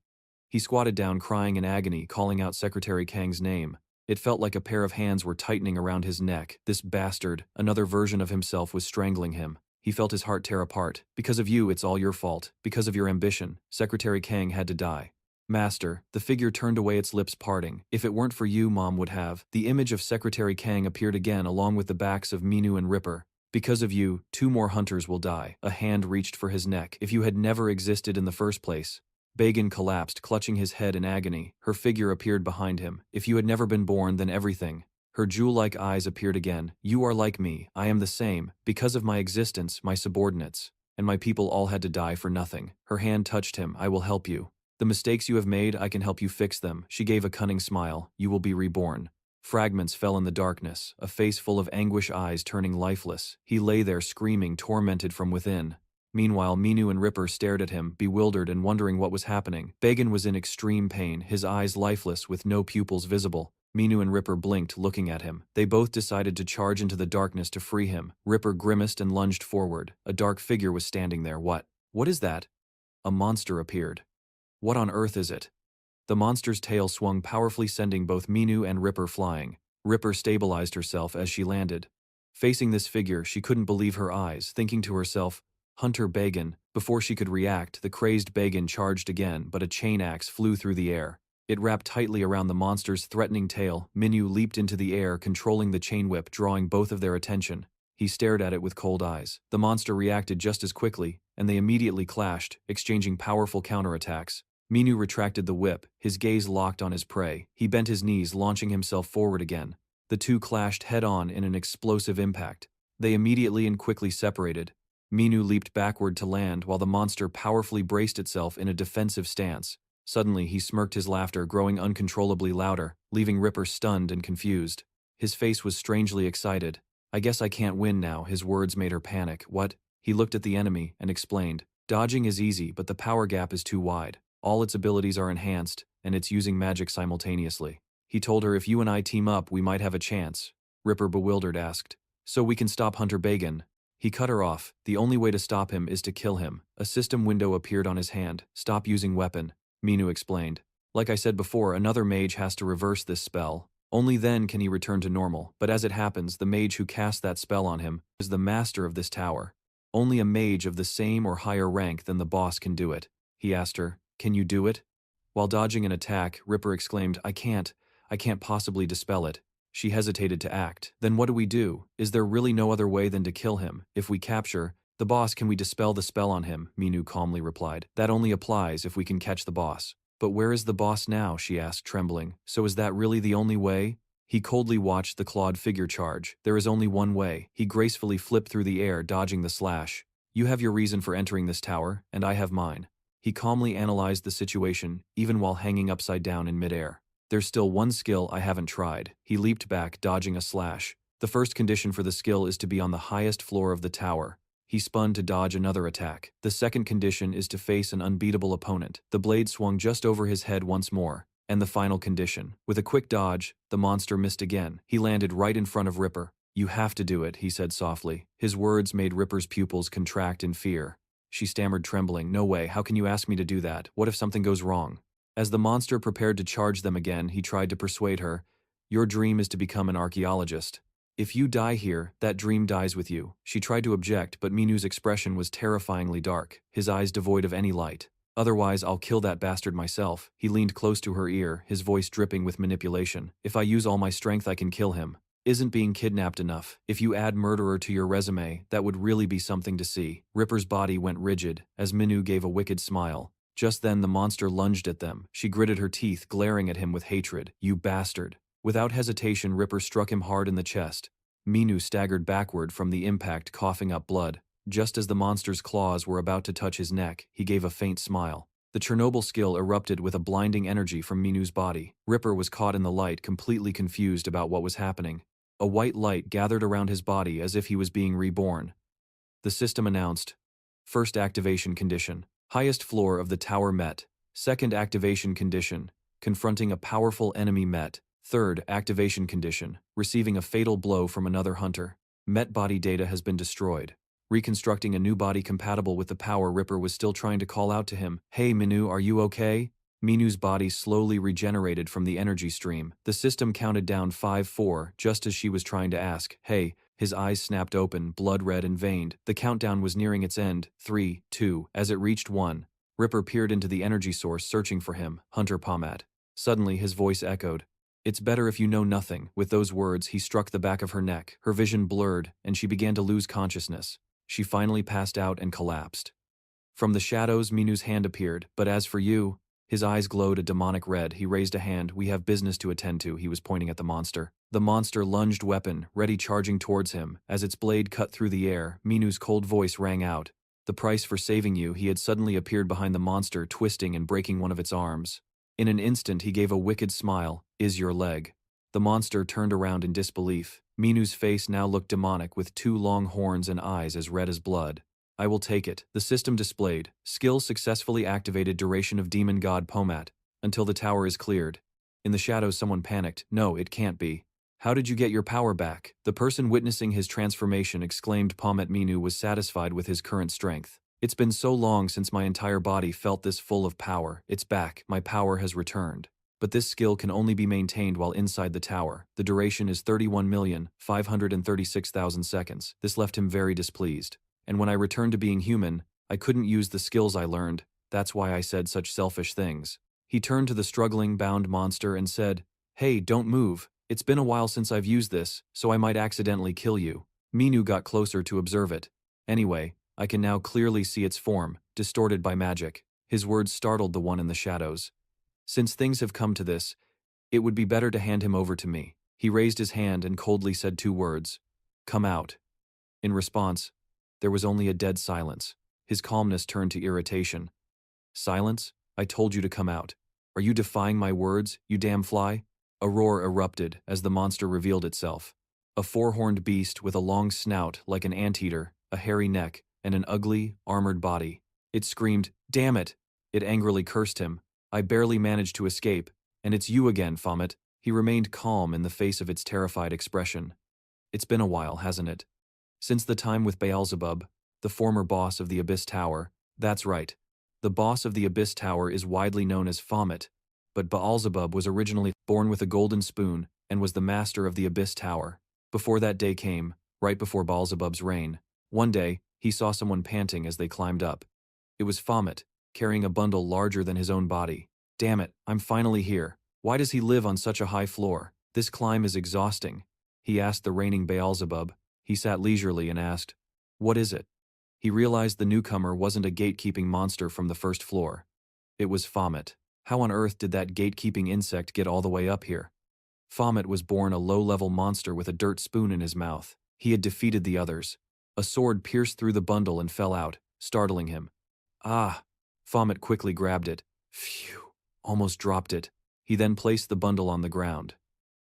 He squatted down, crying in agony, calling out Secretary Kang's name. It felt like a pair of hands were tightening around his neck. This bastard, another version of himself, was strangling him. He felt his heart tear apart. Because of you, it's all your fault. Because of your ambition, Secretary Kang had to die. Master, the figure turned away, its lips parting. If it weren't for you, Mom would have. The image of Secretary Kang appeared again along with the backs of Minu and Ripper. Because of you, 2 more hunters will die. A hand reached for his neck. If you had never existed in the first place. Bagan collapsed, clutching his head in agony. Her figure appeared behind him. If you had never been born, then everything. Her jewel-like eyes appeared again. You are like me. I am the same. Because of my existence, my subordinates, and my people all had to die for nothing. Her hand touched him. I will help you. The mistakes you have made, I can help you fix them. She gave a cunning smile. You will be reborn. Fragments fell in the darkness, a face full of anguish, eyes turning lifeless. He lay there screaming, tormented from within. Meanwhile, Minu and Ripper stared at him, bewildered and wondering what was happening. Bagan was in extreme pain, his eyes lifeless with no pupils visible. Minu and Ripper blinked, looking at him. They both decided to charge into the darkness to free him. Ripper grimaced and lunged forward. A dark figure was standing there. What is that? A monster appeared. What on earth is it? The monster's tail swung powerfully, sending both Minu and Ripper flying. Ripper stabilized herself as she landed. Facing this figure, she couldn't believe her eyes, thinking to herself, Hunter Bagan. Before she could react, the crazed Bagan charged again, but a chain axe flew through the air. It wrapped tightly around the monster's threatening tail. Minyu leaped into the air, controlling the chain whip, drawing both of their attention. He stared at it with cold eyes. The monster reacted just as quickly, and they immediately clashed, exchanging powerful counterattacks. Minyu retracted the whip, his gaze locked on his prey. He bent his knees, launching himself forward again. The two clashed head-on in an explosive impact. They immediately and quickly separated. Minyu leaped backward to land while the monster powerfully braced itself in a defensive stance. Suddenly, he smirked, his laughter growing uncontrollably louder, leaving Ripper stunned and confused. His face was strangely excited. "I guess I can't win now," his words made her panic. "What?" He looked at the enemy and explained. "Dodging is easy, but the power gap is too wide. All its abilities are enhanced, and it's using magic simultaneously." He told her, "If you and I team up, we might have a chance." Ripper, bewildered, asked, "So we can stop Hunter Bagan?" He cut her off. "The only way to stop him is to kill him." A system window appeared on his hand. "Stop using weapon," Minyu explained. "Like I said before, another mage has to reverse this spell. Only then can he return to normal, but as it happens, the mage who cast that spell on him is the master of this tower. Only a mage of the same or higher rank than the boss can do it." He asked her, "Can you do it?" While dodging an attack, Ripper exclaimed, I can't possibly dispel it." She hesitated to act. "Then what do we do? Is there really no other way than to kill him? If we capture the boss, can we dispel the spell on him?" Minyu calmly replied. "That only applies if we can catch the boss." "But where is the boss now?" she asked, trembling. "So is that really the only way?" He coldly watched the clawed figure charge. "There is only one way." He gracefully flipped through the air, dodging the slash. "You have your reason for entering this tower, and I have mine." He calmly analyzed the situation, even while hanging upside down in midair. "There's still one skill I haven't tried." He leaped back, dodging a slash. "The first condition for the skill is to be on the highest floor of the tower." He spun to dodge another attack. "The second condition is to face an unbeatable opponent." The blade swung just over his head once more. "And the final condition." With a quick dodge, the monster missed again. He landed right in front of Ripper. "You have to do it," he said softly. His words made Ripper's pupils contract in fear. She stammered, trembling, "No way, how can you ask me to do that? What if something goes wrong?" As the monster prepared to charge them again, he tried to persuade her. "Your dream is to become an archaeologist. If you die here, that dream dies with you." She tried to object, but Minu's expression was terrifyingly dark, his eyes devoid of any light. "Otherwise, I'll kill that bastard myself." He leaned close to her ear, his voice dripping with manipulation. "If I use all my strength, I can kill him. Isn't being kidnapped enough? If you add murderer to your resume, that would really be something to see." Ripper's body went rigid, as Minyu gave a wicked smile. Just then the monster lunged at them. She gritted her teeth, glaring at him with hatred. "You bastard." Without hesitation, Ripper struck him hard in the chest. Minyu staggered backward from the impact, coughing up blood. Just as the monster's claws were about to touch his neck, he gave a faint smile. The Chernobyl skill erupted with a blinding energy from Minu's body. Ripper was caught in the light, completely confused about what was happening. A white light gathered around his body as if he was being reborn. The system announced, "First activation condition. Highest floor of the tower met. Second activation condition. Confronting a powerful enemy met. Third activation condition. Receiving a fatal blow from another hunter. Met body data has been destroyed." Reconstructing a new body compatible with the power, Ripper was still trying to call out to him. "Hey Minyu, are you okay?" Minu's body slowly regenerated from the energy stream. The system counted down 5-4, just as she was trying to ask, "Hey." His eyes snapped open, blood red and veined. The countdown was nearing its end. 3, 2. As it reached 1, Ripper peered into the energy source, searching for him. Hunter Baphomet. Suddenly, his voice echoed. "It's better if you know nothing." With those words, he struck the back of her neck. Her vision blurred, and she began to lose consciousness. She finally passed out and collapsed. From the shadows, Minu's hand appeared. "But as for you..." His eyes glowed a demonic red. He raised a hand. "We have business to attend to." He was pointing at the monster. The monster lunged, weapon ready, charging towards him. As its blade cut through the air, Minu's cold voice rang out. "The price for saving you." He had suddenly appeared behind the monster, twisting and breaking one of its arms. In an instant, he gave a wicked smile. "Is your leg?" The monster turned around in disbelief. Minu's face now looked demonic, with 2 long horns and eyes as red as blood. "I will take it." The system displayed. "Skill successfully activated, duration of demon god Baphomet, until the tower is cleared." In the shadows, someone panicked. "No, it can't be. How did you get your power back?" The person witnessing his transformation exclaimed. Baphomet Minyu was satisfied with his current strength. "It's been so long since my entire body felt this full of power. It's back. My power has returned. But this skill can only be maintained while inside the tower. The duration is 31,536,000 seconds. This left him very displeased. And when I returned to being human, I couldn't use the skills I learned. That's why I said such selfish things. He turned to the struggling, bound monster and said, "Hey, don't move. It's been a while since I've used this, so I might accidentally kill you." Minu got closer to observe it. "Anyway, I can now clearly see its form, distorted by magic." His words startled the one in the shadows. "Since things have come to this, it would be better to hand him over to me." He raised his hand and coldly said 2 words. "Come out." In response, there was only a dead silence. His calmness turned to irritation. "Silence? I told you to come out. Are you defying my words, you damn fly?" A roar erupted as the monster revealed itself. A 4-horned beast with a long snout like an anteater, a hairy neck, and an ugly, armored body. It screamed, "Damn it!" It angrily cursed him. "I barely managed to escape, and it's you again, Baphomet." He remained calm in the face of its terrified expression. "It's been a while, hasn't it? Since the time with Beelzebub, the former boss of the Abyss Tower." "That's right. The boss of the Abyss Tower is widely known as Baphomet, but Beelzebub was originally born with a golden spoon and was the master of the Abyss Tower. Before that day came, right before Beelzebub's reign, one day, he saw someone panting as they climbed up. It was Baphomet, carrying a bundle larger than his own body. Damn it, I'm finally here. Why does he live on such a high floor? This climb is exhausting." He asked the reigning Beelzebub. He sat leisurely and asked, "What is it?" He realized the newcomer wasn't a gatekeeping monster from the first floor. It was Baphomet. How on earth did that gatekeeping insect get all the way up here? Baphomet was born a low-level monster with a dirt spoon in his mouth. He had defeated the others. A sword pierced through the bundle and fell out, startling him. "Ah!" Baphomet quickly grabbed it. Phew! Almost dropped it. He then placed the bundle on the ground.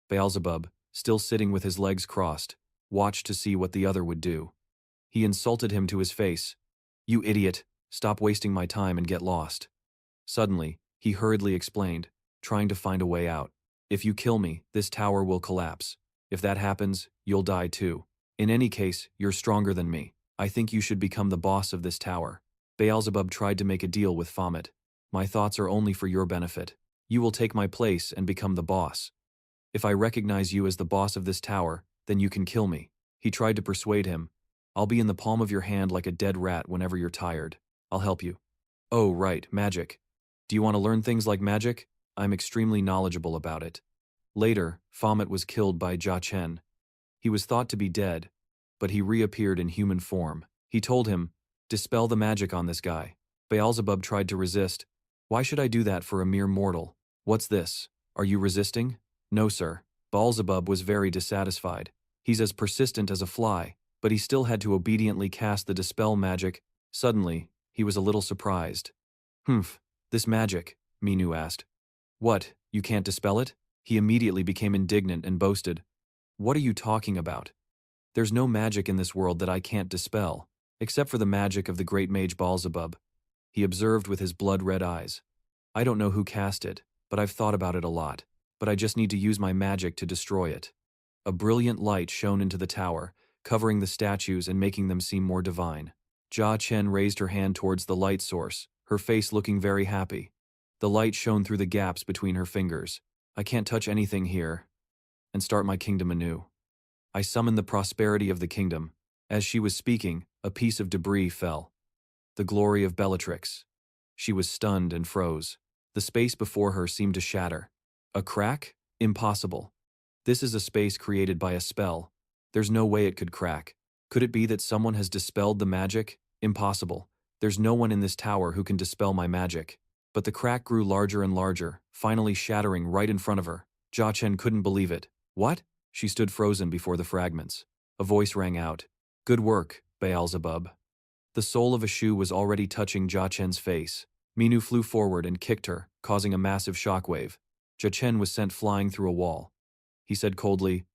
Beelzebub, still sitting with his legs crossed, watched to see what the other would do. He insulted him to his face. "You idiot! Stop wasting my time and get lost." Suddenly, he hurriedly explained, trying to find a way out. "If you kill me, this tower will collapse. If that happens, you'll die too. In any case, you're stronger than me. I think you should become the boss of this tower." Beelzebub tried to make a deal with Baphomet. "My thoughts are only for your benefit. You will take my place and become the boss. If I recognize you as the boss of this tower, then you can kill me." He tried to persuade him. "I'll be in the palm of your hand like a dead rat whenever you're tired. I'll help you." "Oh, right, magic. Do you want to learn things like magic? I'm extremely knowledgeable about it." Later, Baphomet was killed by Jia Chen. He was thought to be dead, but he reappeared in human form. He told him, "Dispel the magic on this guy." Beelzebub tried to resist. "Why should I do that for a mere mortal? What's this? Are you resisting?" "No, sir." Beelzebub was very dissatisfied. He's as persistent as a fly, but he still had to obediently cast the dispel magic. Suddenly, he was a little surprised. "Humph, this magic," Minu asked. "What, you can't dispel it?" He immediately became indignant and boasted. "What are you talking about? There's no magic in this world that I can't dispel, except for the magic of the great mage Beelzebub." He observed with his blood-red eyes. "I don't know who cast it, but I've thought about it a lot, but I just need to use my magic to destroy it." A brilliant light shone into the tower, covering the statues and making them seem more divine. Jia Chen raised her hand towards the light source, her face looking very happy. The light shone through the gaps between her fingers. "I can't touch anything here, and start my kingdom anew. I summon the prosperity of the kingdom." As she was speaking, a piece of debris fell. The glory of Bellatrix. She was stunned and froze. The space before her seemed to shatter. A crack? Impossible. This is a space created by a spell. There's no way it could crack. Could it be that someone has dispelled the magic? Impossible. There's no one in this tower who can dispel my magic. But the crack grew larger and larger, finally shattering right in front of her. Jia Chen couldn't believe it. "What?" She stood frozen before the fragments. A voice rang out. "Good work, Beelzebub." The sole of a shoe was already touching Jia Chen's face. Minu flew forward and kicked her, causing a massive shockwave. Jia Chen was sent flying through a wall. He said coldly,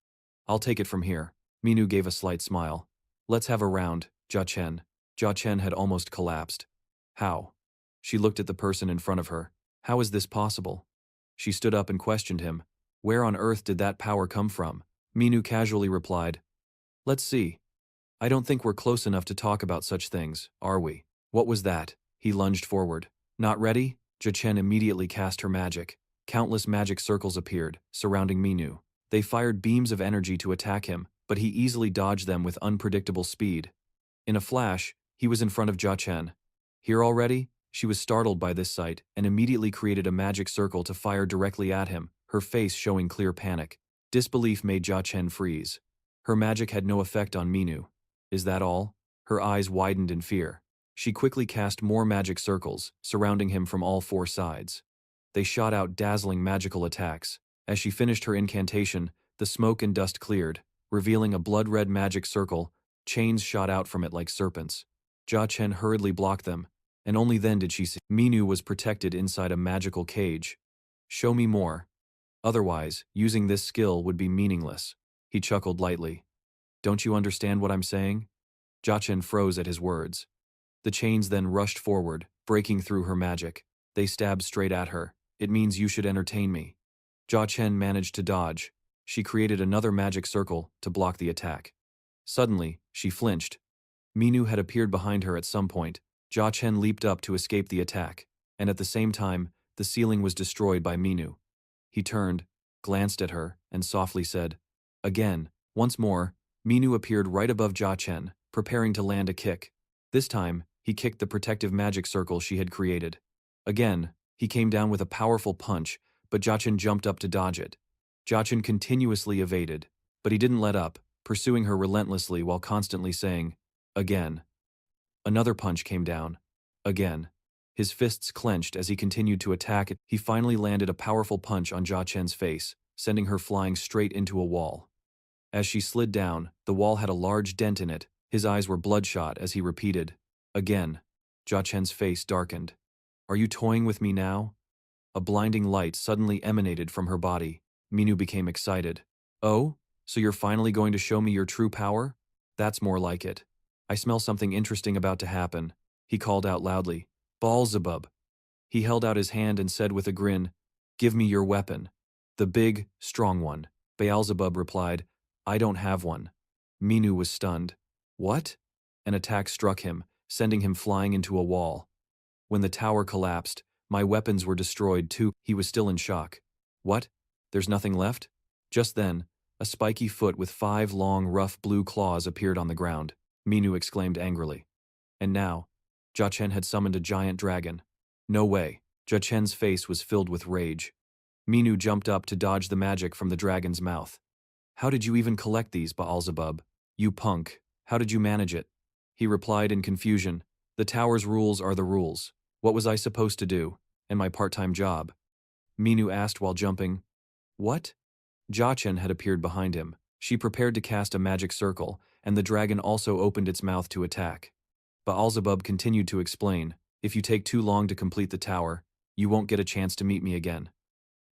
"I'll take it from here." Minu gave a slight smile. "Let's have a round, Jia Chen." Jia Chen had almost collapsed. "How?" She looked at the person in front of her. "How is this possible?" She stood up and questioned him. "Where on earth did that power come from?" Minu casually replied, "Let's see. I don't think we're close enough to talk about such things, are we?" "What was that?" He lunged forward. "Not ready?" Jia Chen immediately cast her magic. Countless magic circles appeared, surrounding Minu. They fired beams of energy to attack him, but he easily dodged them with unpredictable speed. In a flash, he was in front of Jia. Here already? She was startled by this sight and immediately created a magic circle to fire directly at him, her face showing clear panic. Disbelief made Jia freeze. Her magic had no effect on Minu. Is that all? Her eyes widened in fear. She quickly cast more magic circles, surrounding him from all four sides. They shot out dazzling magical attacks. As she finished her incantation, the smoke and dust cleared, revealing a blood-red magic circle. Chains shot out from it like serpents. Jia hurriedly blocked them, and only then did she see Minu was protected inside a magical cage. Show me more. Otherwise, using this skill would be meaningless. He chuckled lightly. Don't you understand what I'm saying? Jia froze at his words. The chains then rushed forward, breaking through her magic. They stabbed straight at her. It means you should entertain me. Jia managed to dodge. She created another magic circle to block the attack. Suddenly, she flinched. Minu had appeared behind her at some point. Jia leaped up to escape the attack, and at the same time, the ceiling was destroyed by Minu. He turned, glanced at her, and softly said, Again. Once more, Minu appeared right above Jia, preparing to land a kick. This time, he kicked the protective magic circle she had created. Again, he came down with a powerful punch, but Jia jumped up to dodge it. Jia continuously evaded, but he didn't let up, pursuing her relentlessly while constantly saying, Again. Another punch came down. Again. His fists clenched as he continued to attack. He finally landed a powerful punch on Jia face, sending her flying straight into a wall. As she slid down, the wall had a large dent in it. His eyes were bloodshot as he repeated, Again. Jia face darkened. Are you toying with me now? A blinding light suddenly emanated from her body. Minu became excited. Oh? So you're finally going to show me your true power? That's more like it. I smell something interesting about to happen. He called out loudly. Beelzebub. He held out his hand and said with a grin, Give me your weapon. The big, strong one. Beelzebub replied, I don't have one. Minu was stunned. What? An attack struck him, sending him flying into a wall. When the tower collapsed, my weapons were destroyed too. He was still in shock. What? There's nothing left? Just then, a spiky foot with 5 long, rough blue claws appeared on the ground. Minu exclaimed angrily. And now, Jia had summoned a giant dragon. No way. Jia's face was filled with rage. Minu jumped up to dodge the magic from the dragon's mouth. How did you even collect these, Beelzebub? You punk. How did you manage it? He replied in confusion. The tower's rules are the rules. What was I supposed to do? And my part-time job? Minu asked while jumping. What? Jia had appeared behind him. She prepared to cast a magic circle, and the dragon also opened its mouth to attack. Beelzebub continued to explain, If you take too long to complete the tower, you won't get a chance to meet me again.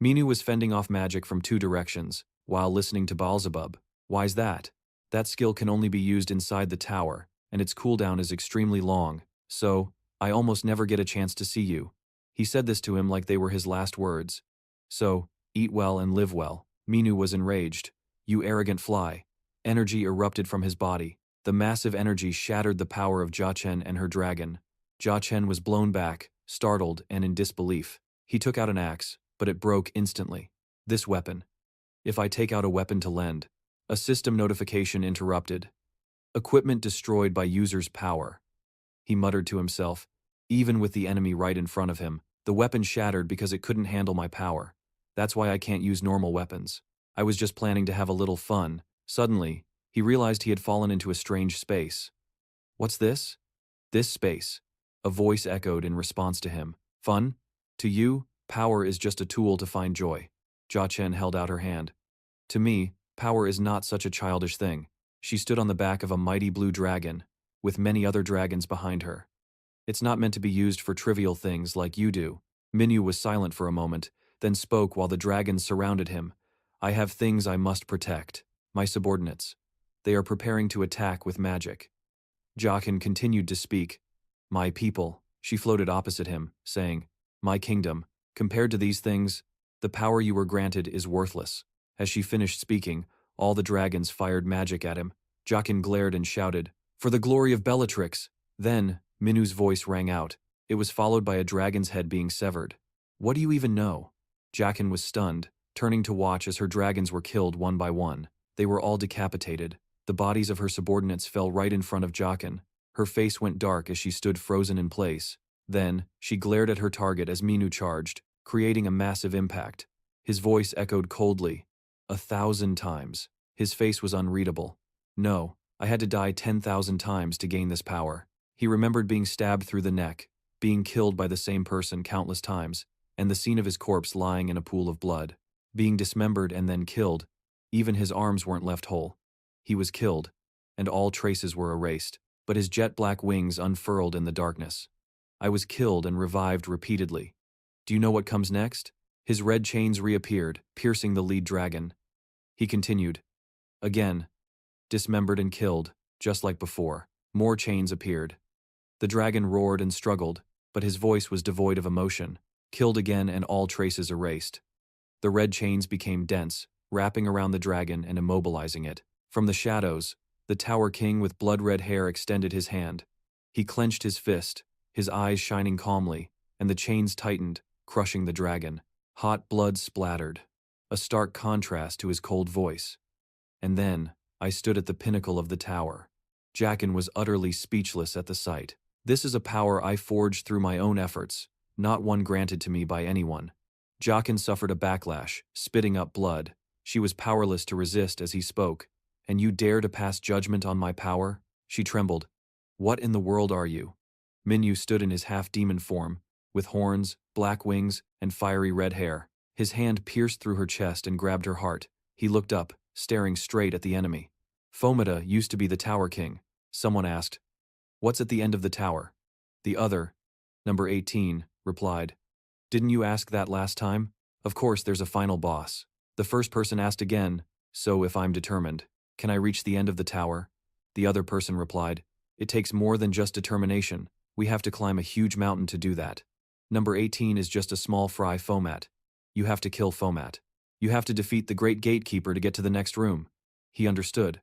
Minu was fending off magic from 2 directions, while listening to Beelzebub. Why's that? That skill can only be used inside the tower, and its cooldown is extremely long, so, I almost never get a chance to see you. He said this to him like they were his last words. So, eat well and live well. Minu was enraged. You arrogant fly. Energy erupted from his body. The massive energy shattered the power of Jia and her dragon. Jia was blown back, startled and in disbelief. He took out an axe, but it broke instantly. This weapon. If I take out a weapon to lend. A system notification interrupted. Equipment destroyed by user's power. He muttered to himself. Even with the enemy right in front of him, the weapon shattered because it couldn't handle my power. That's why I can't use normal weapons. I was just planning to have a little fun. Suddenly, he realized he had fallen into a strange space. What's this? This space. A voice echoed in response to him. Fun? To you, power is just a tool to find joy. Jia held out her hand. To me, power is not such a childish thing. She stood on the back of a mighty blue dragon, with many other dragons behind her. It's not meant to be used for trivial things like you do. Minu was silent for a moment, then spoke while the dragons surrounded him. I have things I must protect. My subordinates. They are preparing to attack with magic. Jia continued to speak. My people. She floated opposite him, saying, My kingdom. Compared to these things, the power you were granted is worthless. As she finished speaking, all the dragons fired magic at him. Jia glared and shouted, For the glory of Bellatrix! Then, Minu's voice rang out. It was followed by a dragon's head being severed. What do you even know? Jia was stunned, turning to watch as her dragons were killed one by one. They were all decapitated. The bodies of her subordinates fell right in front of Jia. Her face went dark as she stood frozen in place. Then, she glared at her target as Minu charged, creating a massive impact. His voice echoed coldly. 1,000 times. His face was unreadable. No, I had to die 10,000 times to gain this power. He remembered being stabbed through the neck, being killed by the same person countless times, and the scene of his corpse lying in a pool of blood. Being dismembered and then killed. Even his arms weren't left whole. He was killed, and all traces were erased, but his jet-black wings unfurled in the darkness. I was killed and revived repeatedly. Do you know what comes next? His red chains reappeared, piercing the lead dragon. He continued. Again. Dismembered and killed, just like before. More chains appeared. The dragon roared and struggled, but his voice was devoid of emotion. Killed again and all traces erased. The red chains became dense, wrapping around the dragon and immobilizing it. From the shadows, the Tower King with blood-red hair extended his hand. He clenched his fist, his eyes shining calmly, and the chains tightened, crushing the dragon. Hot blood splattered, a stark contrast to his cold voice. And then, I stood at the pinnacle of the tower. Jaqen was utterly speechless at the sight. This is a power I forged through my own efforts, not one granted to me by anyone. Jaqen suffered a backlash, spitting up blood. She was powerless to resist as he spoke. And you dare to pass judgment on my power? She trembled. What in the world are you? Minyu stood in his half-demon form, with horns, black wings, and fiery red hair. His hand pierced through her chest and grabbed her heart. He looked up, staring straight at the enemy. Fomita used to be the Tower King. Someone asked. What's at the end of the tower? The other, number 18, replied. Didn't you ask that last time? Of course there's a final boss. The first person asked again, so if I'm determined, can I reach the end of the tower? The other person replied. It takes more than just determination. We have to climb a huge mountain to do that. Number 18 is just a small fry Fomat. You have to kill Fomat. You have to defeat the great gatekeeper to get to the next room. He understood.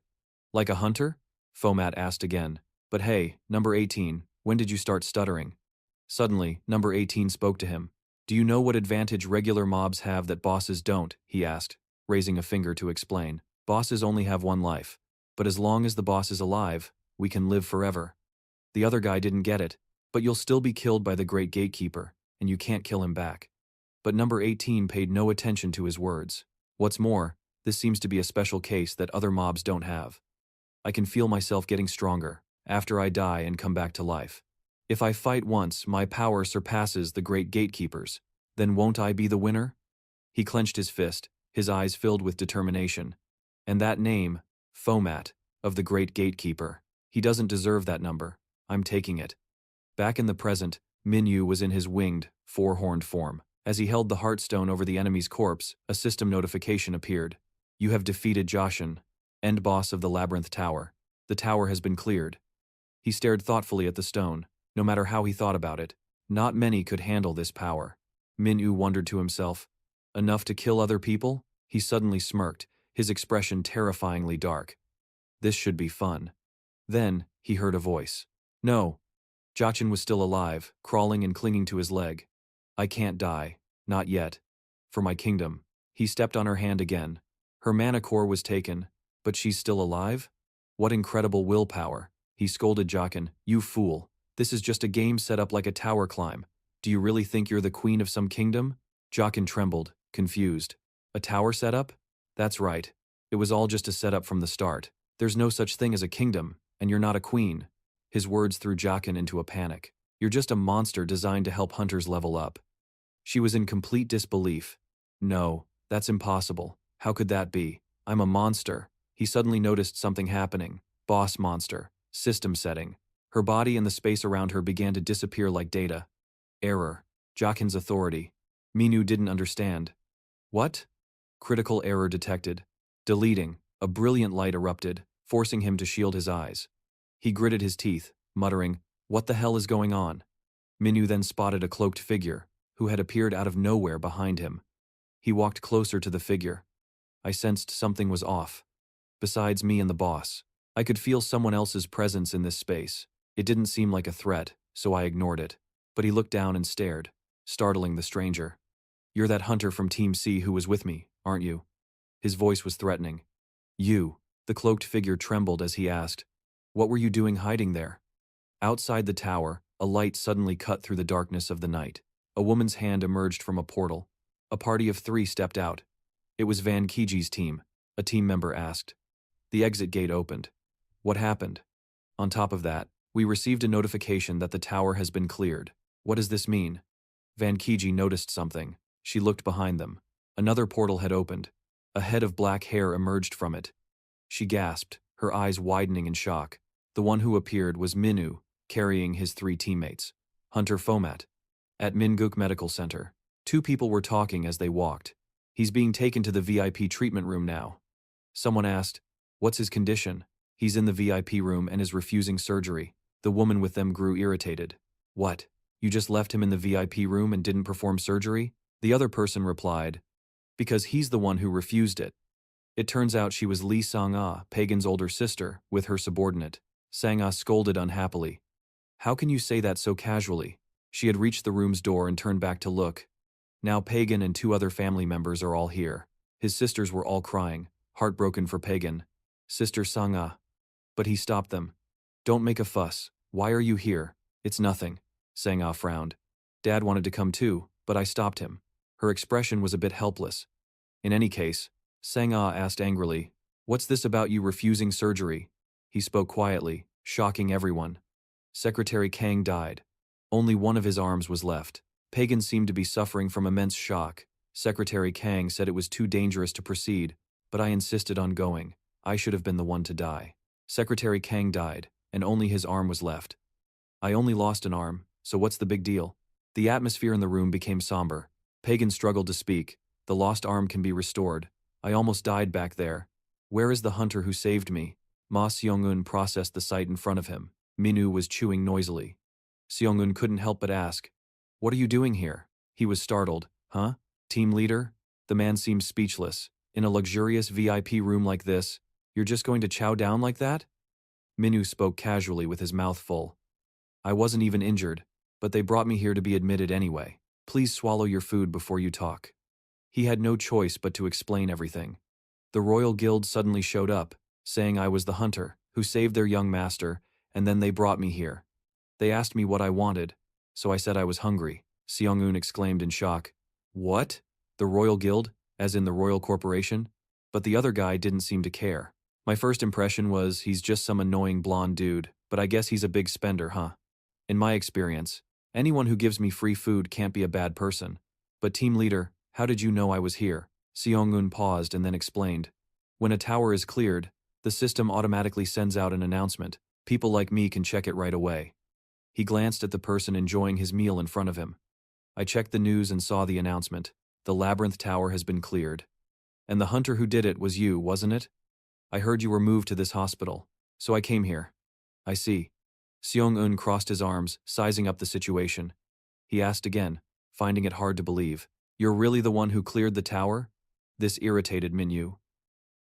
Like a hunter? Fomat asked again. But hey, number 18, when did you start stuttering? Suddenly, number 18 spoke to him. Do you know what advantage regular mobs have that bosses don't? He asked, raising a finger to explain. Bosses only have one life. But as long as the boss is alive, we can live forever. The other guy didn't get it. But you'll still be killed by the great gatekeeper, and you can't kill him back. But number 18 paid no attention to his words. What's more, this seems to be a special case that other mobs don't have. I can feel myself getting stronger, after I die and come back to life. If I fight once, my power surpasses the great gatekeeper's. Then won't I be the winner? He clenched his fist, his eyes filled with determination. And that name, Fomat, of the great gatekeeper. He doesn't deserve that number. I'm taking it. Back in the present, Minyu was in his winged, four-horned form. As he held the heartstone over the enemy's corpse, a system notification appeared. You have defeated Joshin, end boss of the Labyrinth Tower. The tower has been cleared. He stared thoughtfully at the stone. No matter how he thought about it, not many could handle this power. Minyu wondered to himself. Enough to kill other people? He suddenly smirked, his expression terrifyingly dark. This should be fun. Then, he heard a voice. No. Jachin was still alive, crawling and clinging to his leg. I can't die. Not yet. For my kingdom. He stepped on her hand again. Her mana core was taken, but she's still alive? What incredible willpower. He scolded Jachin. You fool. This is just a game set up like a tower climb. Do you really think you're the queen of some kingdom? Jachin trembled, confused. A tower setup? That's right. It was all just a setup from the start. There's no such thing as a kingdom, and you're not a queen. His words threw Jachin into a panic. You're just a monster designed to help hunters level up. She was in complete disbelief. No, that's impossible. How could that be? I'm a monster. He suddenly noticed something happening. Boss monster. System setting. Her body and the space around her began to disappear like data. Error. Jachin's authority. Minyu didn't understand. What? Critical error detected. Deleting. A brilliant light erupted, forcing him to shield his eyes. He gritted his teeth, muttering, What the hell is going on? Minyu then spotted a cloaked figure, who had appeared out of nowhere behind him. He walked closer to the figure. I sensed something was off. Besides me and the boss, I could feel someone else's presence in this space. It didn't seem like a threat, so I ignored it. But he looked down and stared, startling the stranger. You're that hunter from Team C who was with me, aren't you? His voice was threatening. You. The cloaked figure trembled as he asked, What were you doing hiding there? Outside the tower, a light suddenly cut through the darkness of the night. A woman's hand emerged from a portal. A party of 3 stepped out. It was Van Kiji's team, a team member asked. The exit gate opened. What happened? On top of that, we received a notification that the tower has been cleared. What does this mean? Van Kiji noticed something. She looked behind them. Another portal had opened. A head of black hair emerged from it. She gasped, her eyes widening in shock. The one who appeared was Minu, carrying his 3 teammates. Hunter Fomat. At Minguk Medical Center. 2 people were talking as they walked. He's being taken to the VIP treatment room now. Someone asked, what's his condition? He's in the VIP room and is refusing surgery. The woman with them grew irritated. What? You just left him in the VIP room and didn't perform surgery? The other person replied, because he's the one who refused it. It turns out she was Lee Sang-ah, Pagan's older sister, with her subordinate. Sang-ah scolded unhappily. How can you say that so casually? She had reached the room's door and turned back to look. Now Pagan and 2 other family members are all here. His sisters were all crying, heartbroken for Pagan. Sister Sang-ah. But he stopped them. Don't make a fuss. Why are you here? It's nothing. Sang-ah frowned. Dad wanted to come too, but I stopped him. Her expression was a bit helpless. In any case, Sang-ah asked angrily, what's this about you refusing surgery? He spoke quietly, shocking everyone. Secretary Kang died. Only one of his arms was left. Pagan seemed to be suffering from immense shock. Secretary Kang said it was too dangerous to proceed, but I insisted on going. I should have been the one to die. Secretary Kang died, and only his arm was left. I only lost an arm, so what's the big deal? The atmosphere in the room became somber. Pagan struggled to speak. The lost arm can be restored. I almost died back there. Where is the hunter who saved me? Ma Seong-eun processed the sight in front of him. Minu was chewing noisily. Seong-eun couldn't help but ask, what are you doing here? He was startled. Huh? Team leader? The man seemed speechless. In a luxurious VIP room like this, you're just going to chow down like that? Minu spoke casually with his mouth full. I wasn't even injured, but they brought me here to be admitted anyway. Please swallow your food before you talk. He had no choice but to explain everything. The Royal Guild suddenly showed up, saying I was the hunter, who saved their young master, and then they brought me here. They asked me what I wanted, so I said I was hungry. Seong-eun exclaimed in shock. What? The Royal Guild, as in the Royal Corporation? But the other guy didn't seem to care. My first impression was he's just some annoying blonde dude, but I guess he's a big spender, huh? In my experience, anyone who gives me free food can't be a bad person. But team leader, how did you know I was here? Seong-eun paused and then explained. When a tower is cleared, the system automatically sends out an announcement. People like me can check it right away. He glanced at the person enjoying his meal in front of him. I checked the news and saw the announcement. The Labyrinth Tower has been cleared. And the hunter who did it was you, wasn't it? I heard you were moved to this hospital, so I came here. I see. Seong-eun crossed his arms, sizing up the situation. He asked again, finding it hard to believe. You're really the one who cleared the tower? This irritated Minyu.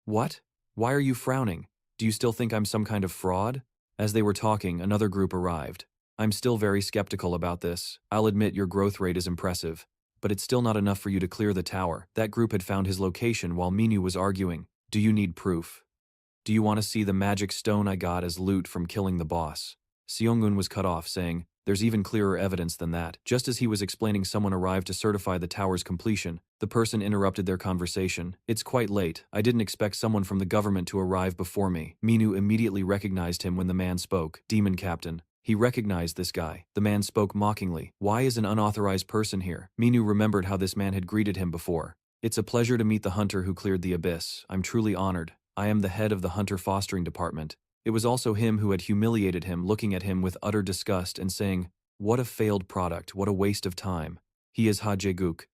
What? Why are you frowning? Do you still think I'm some kind of fraud? As they were talking, another group arrived. I'm still very skeptical about this. I'll admit your growth rate is impressive, but it's still not enough for you to clear the tower. That group had found his location while Minyu was arguing. Do you need proof? Do you want to see the magic stone I got as loot from killing the boss? Seong-eun was cut off, saying, there's even clearer evidence than that. Just as he was explaining, someone arrived to certify the tower's completion. The person interrupted their conversation. It's quite late. I didn't expect someone from the government to arrive before me. Minu immediately recognized him when the man spoke. Demon Captain. He recognized this guy. The man spoke mockingly. Why is an unauthorized person here? Minu remembered how this man had greeted him before. It's a pleasure to meet the hunter who cleared the abyss. I'm truly honored. I am the head of the hunter fostering department. It was also him who had humiliated him, looking at him with utter disgust and saying, what a failed product, what a waste of time. He is Ha Jae-guk.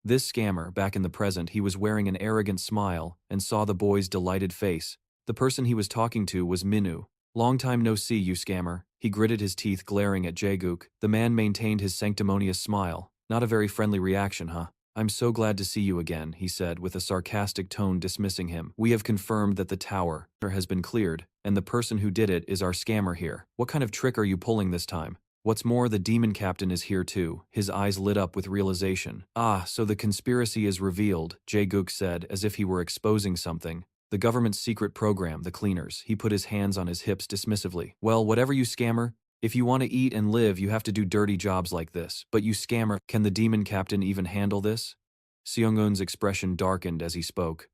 This scammer, back in the present, he was wearing an arrogant smile and saw the boy's delighted face. The person he was talking to was Minu. Long time no see, you scammer. He gritted his teeth, glaring at Jae-guk. The man maintained his sanctimonious smile. Not a very friendly reaction, huh? I'm so glad to see you again, he said with a sarcastic tone, dismissing him. We have confirmed that the tower has been cleared, and the person who did it is our scammer here. What kind of trick are you pulling this time? What's more, the demon captain is here too. His eyes lit up with realization. Ah, so the conspiracy is revealed, Jae-guk said, as if he were exposing something. The government's secret program, the cleaners. He put his hands on his hips dismissively. Well, whatever you scammer, If you want to eat and live, you have to do dirty jobs like this. But you scammer, can the demon captain even handle this? Seong-eun's expression darkened as he spoke.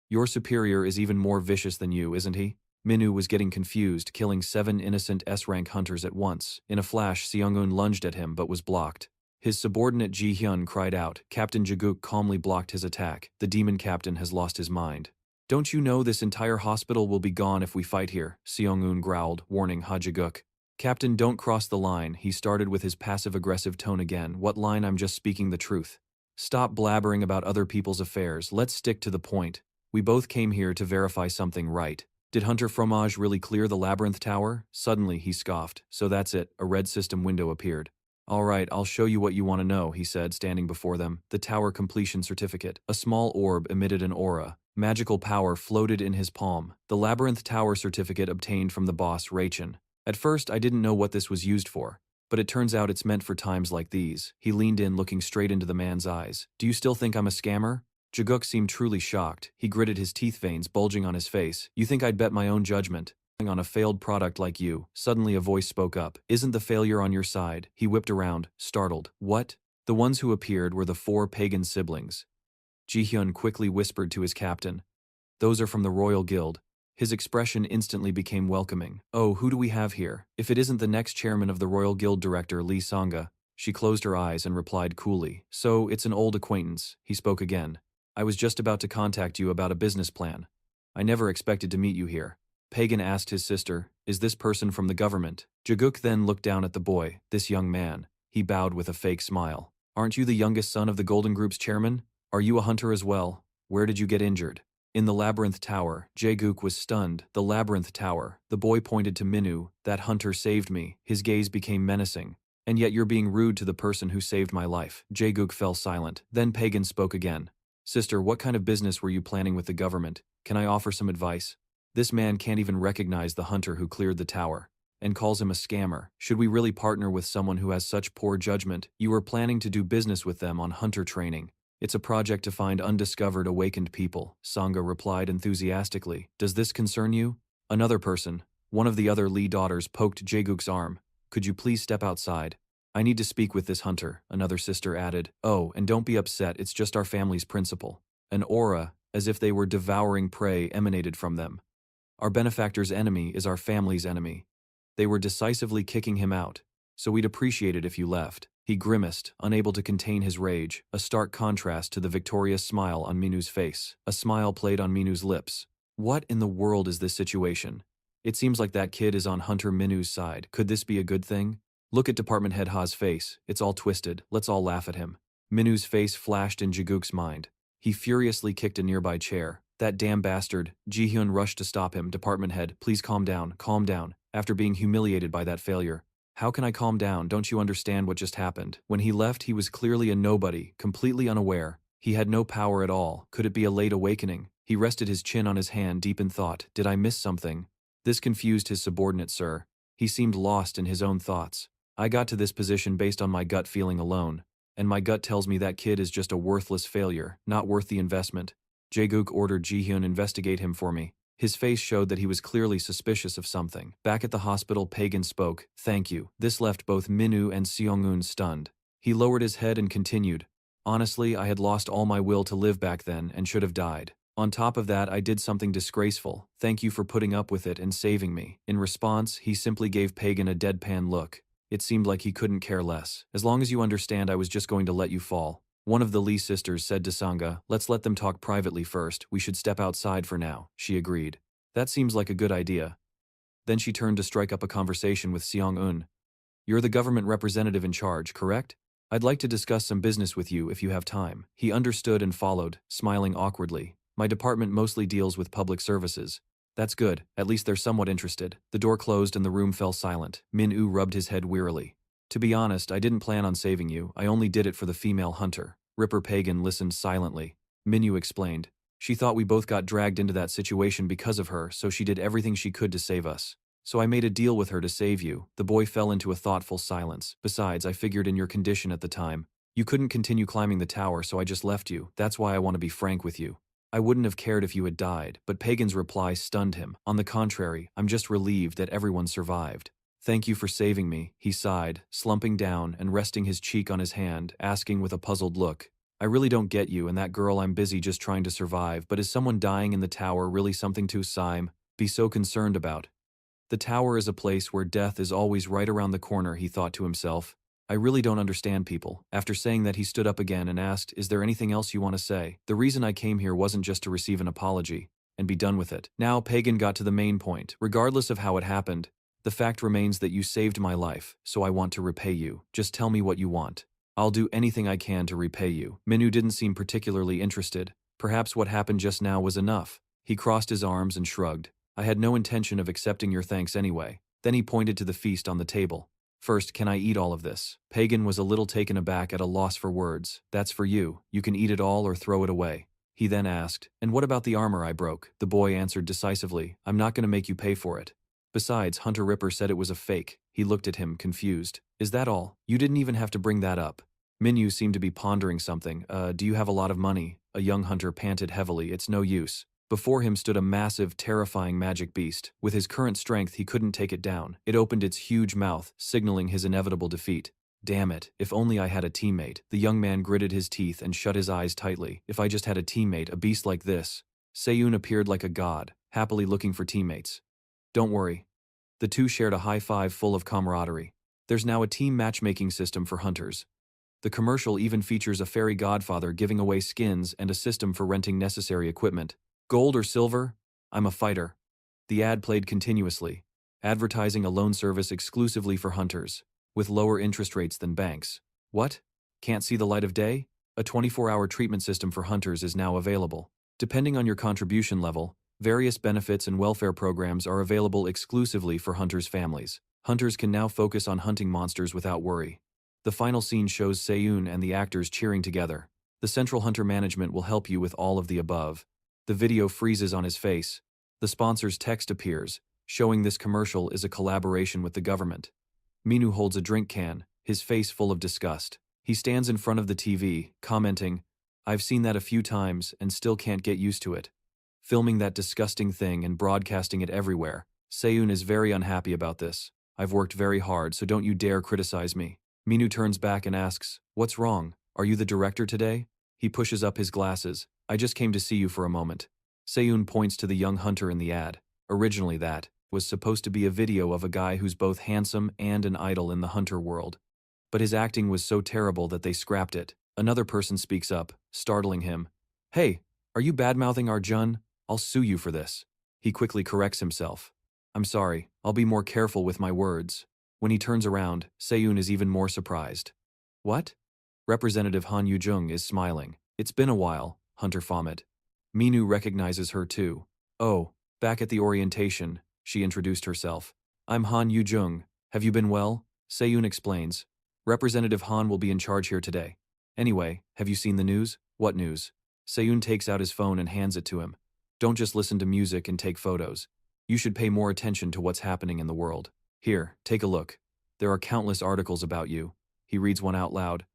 Your superior is even more vicious than you, isn't he? Minu was getting confused, killing 7 innocent S-rank hunters at once. In a flash, Seong-eun lunged at him but was blocked. His subordinate Ji-hyun cried out. Captain Jaguk calmly blocked his attack. The demon captain has lost his mind. Don't you know this entire hospital will be gone if we fight here? Seong-eun growled, warning Ha Jaguk. Captain, don't cross the line, he started with his passive-aggressive tone again. What line? I'm just speaking the truth. Stop blabbering about other people's affairs, let's stick to the point. We both came here to verify something, right? Did Hunter Fromage really clear the Labyrinth Tower? Suddenly, he scoffed. So that's it, a red system window appeared. All right, I'll show you what you want to know, he said, standing before them. The tower completion certificate. A small orb emitted an aura. Magical power floated in his palm. The Labyrinth Tower certificate obtained from the boss, Rachin. At first, I didn't know what this was used for, but it turns out it's meant for times like these. He leaned in, looking straight into the man's eyes. Do you still think I'm a scammer? Jaguk seemed truly shocked. He gritted his teeth, veins bulging on his face. You think I'd bet my own judgment on a failed product like you? Suddenly a voice spoke up. Isn't the failure on your side? He whipped around, startled. What? The ones who appeared were the 4 pagan siblings. Ji-hyun quickly whispered to his captain. Those are from the Royal Guild. His expression instantly became welcoming. Oh, who do we have here? If it isn't the next chairman of the Royal Guild Director, Lee Sanga. She closed her eyes and replied coolly. So, it's an old acquaintance. He spoke again. I was just about to contact you about a business plan. I never expected to meet you here. Pagan asked his sister, is this person from the government? Jaguk then looked down at the boy, this young man. He bowed with a fake smile. Aren't you the youngest son of the Golden Group's chairman? Are you a hunter as well? Where did you get injured? In the Labyrinth Tower. Jaguk was stunned. The Labyrinth Tower. The boy pointed to Minu. That hunter saved me. His gaze became menacing. And yet you're being rude to the person who saved my life. Jaguk fell silent. Then Pagan spoke again. Sister, what kind of business were you planning with the government? Can I offer some advice? This man can't even recognize the hunter who cleared the tower, and calls him a scammer. Should we really partner with someone who has such poor judgment? You were planning to do business with them on hunter training. It's a project to find undiscovered awakened people, Sangha replied enthusiastically. Does this concern you? Another person, one of the other Lee daughters, poked Jaguk's arm. Could you please step outside? I need to speak with this hunter, another sister added. Oh, and don't be upset, it's just our family's principle. An aura, as if they were devouring prey, emanated from them. Our benefactor's enemy is our family's enemy. They were decisively kicking him out, so we'd appreciate it if you left. He grimaced, unable to contain his rage, a stark contrast to the victorious smile on Minu's face. A smile played on Minu's lips. What in the world is this situation? It seems like that kid is on Hunter Minu's side. Could this be a good thing? Look at Department Head Ha's face. It's all twisted. Let's all laugh at him. Minu's face flashed in Jaguk's mind. He furiously kicked a nearby chair. That damn bastard. Ji-hyun rushed to stop him. Department Head, please calm down. Calm down. After being humiliated by that failure. How can I calm down? Don't you understand what just happened? When he left, he was clearly a nobody, completely unaware. He had no power at all. Could it be a late awakening? He rested his chin on his hand, deep in thought. Did I miss something? This confused his subordinate, sir. He seemed lost in his own thoughts. I got to this position based on my gut feeling alone. And my gut tells me that kid is just a worthless failure, not worth the investment. Jaguk ordered Ji-hyun investigate him for me. His face showed that he was clearly suspicious of something. Back at the hospital, Pagan spoke. Thank you. This left both Minu and Seong-eun stunned. He lowered his head and continued. Honestly, I had lost all my will to live back then and should have died. On top of that, I did something disgraceful. Thank you for putting up with it and saving me. In response, he simply gave Pagan a deadpan look. It seemed like he couldn't care less. As long as you understand, I was just going to let you fall. One of the Lee sisters said to Sangha, let's let them talk privately first. We should step outside for now. She agreed. That seems like a good idea. Then she turned to strike up a conversation with Seong-eun. You're the government representative in charge, correct? I'd like to discuss some business with you if you have time. He understood and followed, smiling awkwardly. My department mostly deals with public services. That's good. At least they're somewhat interested. The door closed and the room fell silent. Min-woo rubbed his head wearily. To be honest, I didn't plan on saving you. I only did it for the female hunter. Ripper Pagan listened silently. Min-woo explained. She thought we both got dragged into that situation because of her, so she did everything she could to save us. So I made a deal with her to save you. The boy fell into a thoughtful silence. Besides, I figured in your condition at the time, you couldn't continue climbing the tower, so I just left you. That's why I want to be frank with you. I wouldn't have cared if you had died, but Pagan's reply stunned him. On the contrary, I'm just relieved that everyone survived. Thank you for saving me, he sighed, slumping down and resting his cheek on his hand, asking with a puzzled look. I really don't get you and that girl. I'm busy just trying to survive, but is someone dying in the tower really something to be so concerned about? The tower is a place where death is always right around the corner, he thought to himself. I really don't understand people. After saying that, he stood up again and asked, is there anything else you want to say? The reason I came here wasn't just to receive an apology and be done with it. Now Pagan got to the main point. Regardless of how it happened, the fact remains that you saved my life, so I want to repay you. Just tell me what you want. I'll do anything I can to repay you. Minu didn't seem particularly interested. Perhaps what happened just now was enough. He crossed his arms and shrugged. I had no intention of accepting your thanks anyway. Then he pointed to the feast on the table. First, can I eat all of this? Pagan was a little taken aback, at a loss for words. That's for you. You can eat it all or throw it away. He then asked, and what about the armor I broke? The boy answered decisively, I'm not going to make you pay for it. Besides, Hunter Ripper said it was a fake. He looked at him, confused. Is that all? You didn't even have to bring that up. Minyu seemed to be pondering something. Do you have a lot of money? A young hunter panted heavily. It's no use. Before him stood a massive, terrifying magic beast. With his current strength, he couldn't take it down. It opened its huge mouth, signaling his inevitable defeat. Damn it, if only I had a teammate. The young man gritted his teeth and shut his eyes tightly. If I just had a teammate, a beast like this. Seiyun appeared like a god, happily looking for teammates. Don't worry. The two shared a high five full of camaraderie. There's now a team matchmaking system for hunters. The commercial even features a fairy godfather giving away skins and a system for renting necessary equipment. Gold or silver? I'm a fighter. The ad played continuously, advertising a loan service exclusively for hunters, with lower interest rates than banks. What? Can't see the light of day? A 24-hour treatment system for hunters is now available. Depending on your contribution level, various benefits and welfare programs are available exclusively for hunters' families. Hunters can now focus on hunting monsters without worry. The final scene shows Seiyun and the actors cheering together. The Central Hunter Management will help you with all of the above. The video freezes on his face. The sponsor's text appears, showing this commercial is a collaboration with the government. Minu holds a drink can, his face full of disgust. He stands in front of the TV, commenting, I've seen that a few times and still can't get used to it. Filming that disgusting thing and broadcasting it everywhere. Seiyun is very unhappy about this. I've worked very hard, so don't you dare criticize me. Minu turns back and asks, what's wrong? Are you the director today? He pushes up his glasses. I just came to see you for a moment. Seiyun points to the young hunter in the ad. Originally that was supposed to be a video of a guy who's both handsome and an idol in the hunter world. But his acting was so terrible that they scrapped it. Another person speaks up, startling him. Hey, are you badmouthing Arjun? I'll sue you for this. He quickly corrects himself. I'm sorry, I'll be more careful with my words. When he turns around, Seiyun is even more surprised. What? Representative Han Yujung is smiling. It's been a while, Hunter Baphomet. Minu recognizes her too. Oh, back at the orientation, she introduced herself. I'm Han Yujung. Have you been well? Seiyun explains. Representative Han will be in charge here today. Anyway, have you seen the news? What news? Seiyun takes out his phone and hands it to him. Don't just listen to music and take photos. You should pay more attention to what's happening in the world. Here, take a look. There are countless articles about you. He reads one out loud.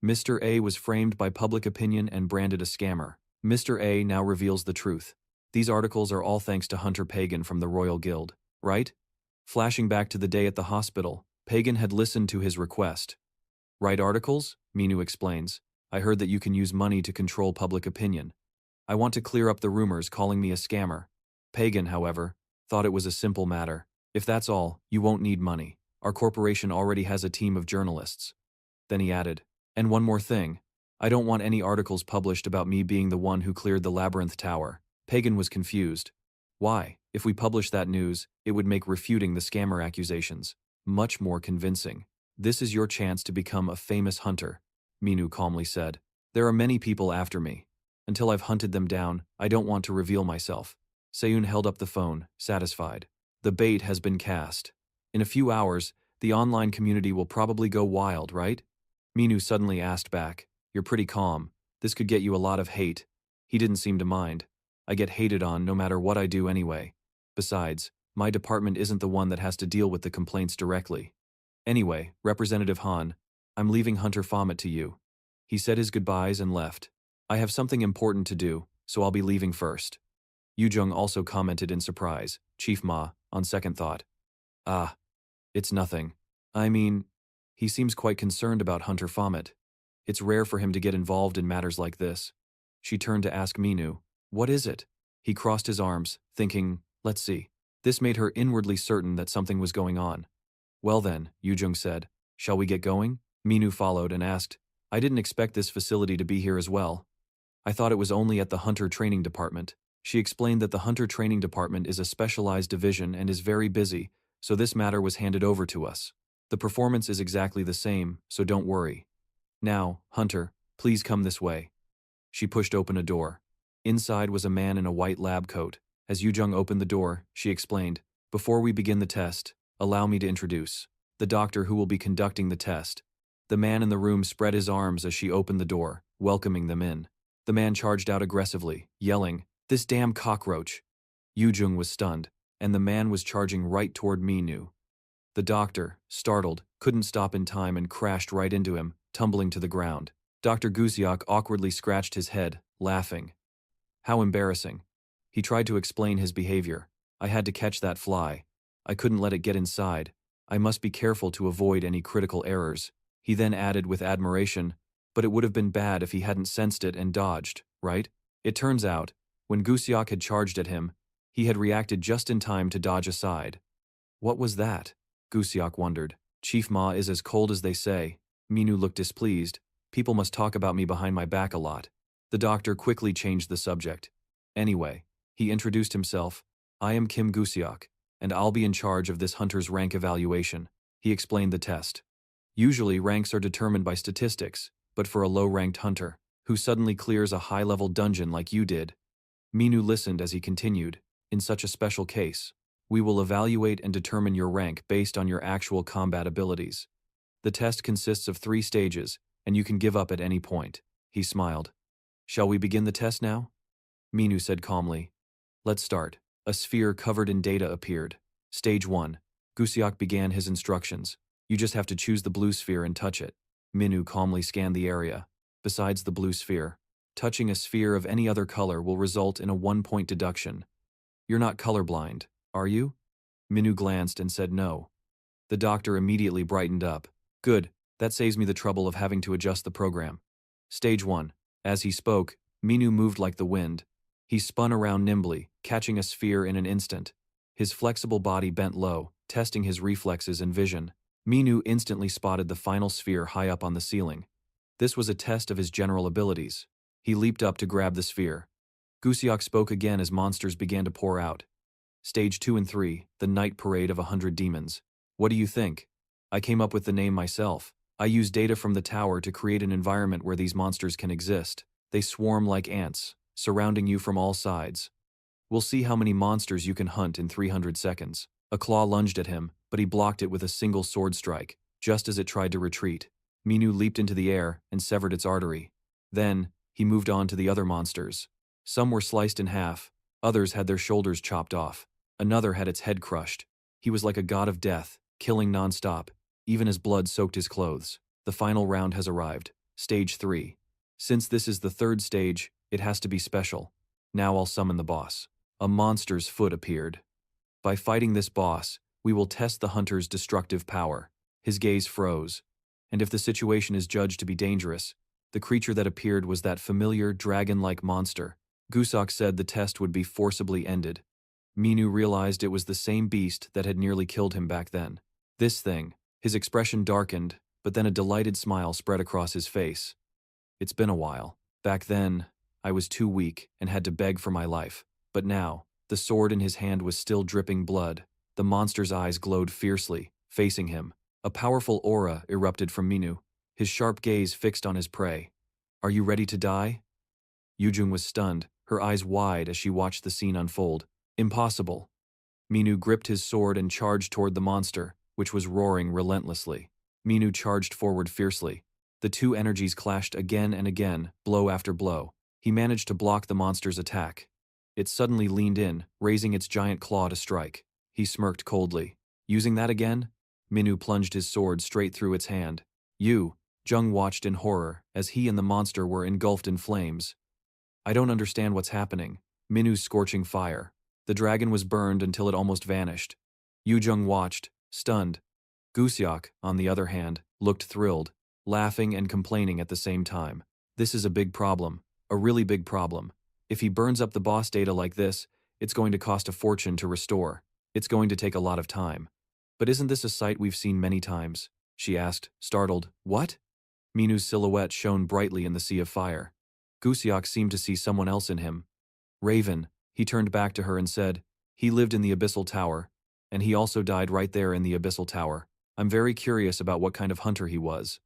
Mr. A was framed by public opinion and branded a scammer. Mr. A now reveals the truth. These articles are all thanks to Hunter Pagan from the Royal Guild, right? Flashing back to the day at the hospital, Pagan had listened to his request. Write articles? Minu explains. I heard that you can use money to control public opinion. I want to clear up the rumors calling me a scammer. Pagan, however, thought it was a simple matter. If that's all, you won't need money. Our corporation already has a team of journalists. Then he added, and one more thing. I don't want any articles published about me being the one who cleared the Labyrinth Tower. Pagan was confused. Why? If we publish that news, it would make refuting the scammer accusations much more convincing. This is your chance to become a famous hunter, Minu calmly said. There are many people after me. Until I've hunted them down, I don't want to reveal myself. Seiyun held up the phone, satisfied. The bait has been cast. In a few hours, the online community will probably go wild, right? Minu suddenly asked back. You're pretty calm. This could get you a lot of hate. He didn't seem to mind. I get hated on no matter what I do anyway. Besides, my department isn't the one that has to deal with the complaints directly. Anyway, Representative Han, I'm leaving Hunter Baphomet to you. He said his goodbyes and left. I have something important to do, so I'll be leaving first. Yujung also commented in surprise. Chief Ma, on second thought. Ah. It's nothing. I mean, he seems quite concerned about Hunter Fomet. It's rare for him to get involved in matters like this. She turned to ask Minu, what is it? He crossed his arms, thinking, let's see. This made her inwardly certain that something was going on. Well then, Yujung said, shall we get going? Minu followed and asked, I didn't expect this facility to be here as well. I thought it was only at the Hunter Training Department. She explained that the Hunter Training Department is a specialized division and is very busy, so this matter was handed over to us. The performance is exactly the same, so don't worry. Now, Hunter, please come this way. She pushed open a door. Inside was a man in a white lab coat. As Yujung opened the door, she explained, before we begin the test, allow me to introduce the doctor who will be conducting the test. The man in the room spread his arms as she opened the door, welcoming them in. The man charged out aggressively, yelling, this damn cockroach. Yujung was stunned, and the man was charging right toward Minu. The doctor, startled, couldn't stop in time and crashed right into him, tumbling to the ground. Dr. Gusiak awkwardly scratched his head, laughing. How embarrassing. He tried to explain his behavior. I had to catch that fly. I couldn't let it get inside. I must be careful to avoid any critical errors. He then added with admiration, but it would have been bad if he hadn't sensed it and dodged, right? It turns out, when Gusiak had charged at him, he had reacted just in time to dodge aside. What was that? Gusiak wondered. Chief Ma is as cold as they say. Minu looked displeased. People must talk about me behind my back a lot. The doctor quickly changed the subject. Anyway, he introduced himself. I am Kim Gusiak, and I'll be in charge of this hunter's rank evaluation. He explained the test. Usually ranks are determined by statistics, but for a low-ranked hunter, who suddenly clears a high-level dungeon like you did. Minu listened as he continued, in such a special case, we will evaluate and determine your rank based on your actual combat abilities. The test consists of 3 stages, and you can give up at any point. He smiled. Shall we begin the test now? Minu said calmly. Let's start. A sphere covered in data appeared. Stage 1. Gusiak began his instructions. You just have to choose the blue sphere and touch it. Minu calmly scanned the area. Besides the blue sphere, touching a sphere of any other color will result in a 1-point deduction. You're not colorblind, are you? Minu glanced and said no. The doctor immediately brightened up. Good, that saves me the trouble of having to adjust the program. Stage 1. As he spoke, Minu moved like the wind. He spun around nimbly, catching a sphere in an instant. His flexible body bent low, testing his reflexes and vision. Minu instantly spotted the final sphere high up on the ceiling. This was a test of his general abilities. He leaped up to grab the sphere. Gusiak spoke again as monsters began to pour out. Stage 2 and 3, the night parade of 100 demons. What do you think? I came up with the name myself. I use data from the tower to create an environment where these monsters can exist. They swarm like ants, surrounding you from all sides. We'll see how many monsters you can hunt in 300 seconds. A claw lunged at him, but he blocked it with a single sword strike, just as it tried to retreat. Minu leaped into the air and severed its artery. Then, he moved on to the other monsters. Some were sliced in half, others had their shoulders chopped off. Another had its head crushed. He was like a god of death, killing non-stop. Even as blood soaked his clothes. The final round has arrived. Stage 3. Since this is the 3rd stage, it has to be special. Now I'll summon the boss. A monster's foot appeared. By fighting this boss, we will test the hunter's destructive power. His gaze froze. And if the situation is judged to be dangerous, the creature that appeared was that familiar dragon-like monster. Gusiak said the test would be forcibly ended. Minu realized it was the same beast that had nearly killed him back then. This thing. His expression darkened, but then a delighted smile spread across his face. It's been a while. Back then, I was too weak and had to beg for my life. But now, the sword in his hand was still dripping blood. The monster's eyes glowed fiercely, facing him. A powerful aura erupted from Minu, his sharp gaze fixed on his prey. Are you ready to die? Yujung was stunned, her eyes wide as she watched the scene unfold. Impossible. Minu gripped his sword and charged toward the monster, which was roaring relentlessly. Minu charged forward fiercely. The two energies clashed again and again, blow after blow. He managed to block the monster's attack. It suddenly leaned in, raising its giant claw to strike. He smirked coldly. Using that again? Minu plunged his sword straight through its hand. Jung watched in horror as he and the monster were engulfed in flames. I don't understand what's happening. Minu's scorching fire. The dragon was burned until it almost vanished. Jung watched, stunned. Gusiok, on the other hand, looked thrilled, laughing and complaining at the same time. This is a big problem, a really big problem. If he burns up the boss data like this, it's going to cost a fortune to restore. It's going to take a lot of time. But isn't this a sight we've seen many times? She asked, startled. What? Minu's silhouette shone brightly in the sea of fire. Gusiok seemed to see someone else in him. Raven, he turned back to her and said, he lived in the Abyssal Tower, and he also died right there in the Abyssal Tower. I'm very curious about what kind of hunter he was.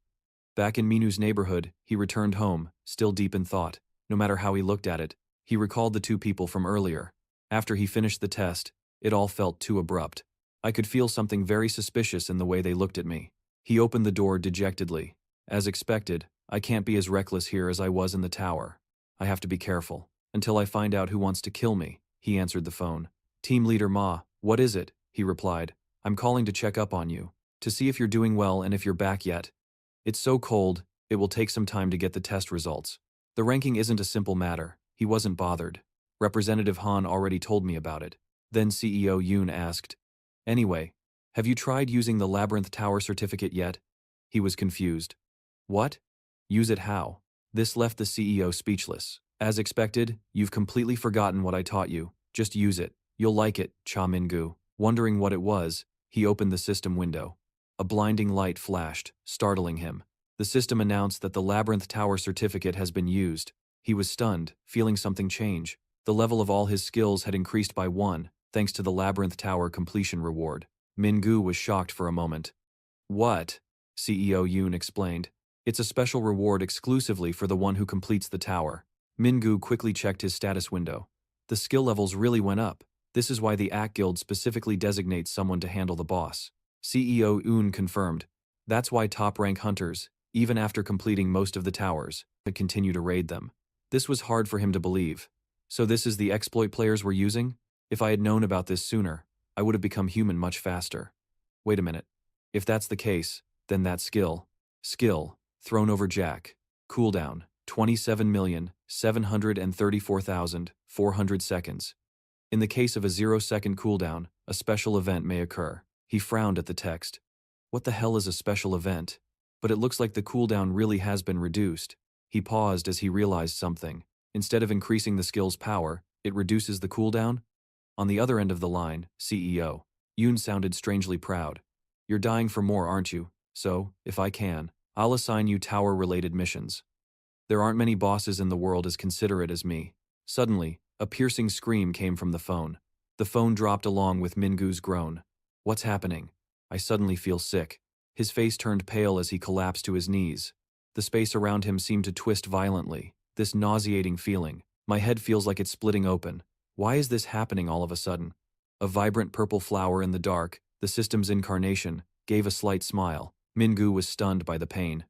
Back in Minu's neighborhood, he returned home, still deep in thought. No matter how he looked at it, he recalled the two people from earlier. After he finished the test, it all felt too abrupt. I could feel something very suspicious in the way they looked at me. He opened the door dejectedly. As expected, I can't be as reckless here as I was in the tower. I have to be careful. Until I find out who wants to kill me, he answered the phone. Team Leader Ma, what is it? He replied. I'm calling to check up on you, to see if you're doing well and if you're back yet. It's so cold, it will take some time to get the test results. The ranking isn't a simple matter. He wasn't bothered. Representative Han already told me about it. Then CEO Yoon asked, anyway, have you tried using the Labyrinth Tower certificate yet? He was confused. What? Use it how? This left the CEO speechless. As expected, you've completely forgotten what I taught you. Just use it. You'll like it, Cha Min-gu. Wondering what it was, he opened the system window. A blinding light flashed, startling him. The system announced that the Labyrinth Tower certificate has been used. He was stunned, feeling something change. The level of all his skills had increased by 1, thanks to the Labyrinth Tower completion reward. Min-gu was shocked for a moment. What? CEO Yoon explained. It's a special reward exclusively for the one who completes the tower. Min-gu quickly checked his status window. The skill levels really went up. This is why the Act Guild specifically designates someone to handle the boss. CEO Yoon confirmed. That's why top-rank hunters, even after completing most of the towers, could continue to raid them. This was hard for him to believe. So this is the exploit players were using? If I had known about this sooner, I would have become human much faster. Wait a minute. If that's the case, then that skill, Throne over Jack, cooldown, 27,734,400 seconds. In the case of a 0-second cooldown, a special event may occur. He frowned at the text. What the hell is a special event? But it looks like the cooldown really has been reduced. He paused as he realized something. Instead of increasing the skill's power, it reduces the cooldown? On the other end of the line, CEO Yoon sounded strangely proud. You're dying for more, aren't you? So, if I can, I'll assign you tower-related missions. There aren't many bosses in the world as considerate as me. Suddenly, a piercing scream came from the phone. The phone dropped along with Min-gu's groan. What's happening? I suddenly feel sick. His face turned pale as he collapsed to his knees. The space around him seemed to twist violently. This nauseating feeling. My head feels like it's splitting open. Why is this happening all of a sudden? A vibrant purple flower in the dark, the system's incarnation, gave a slight smile. Min-gu was stunned by the pain.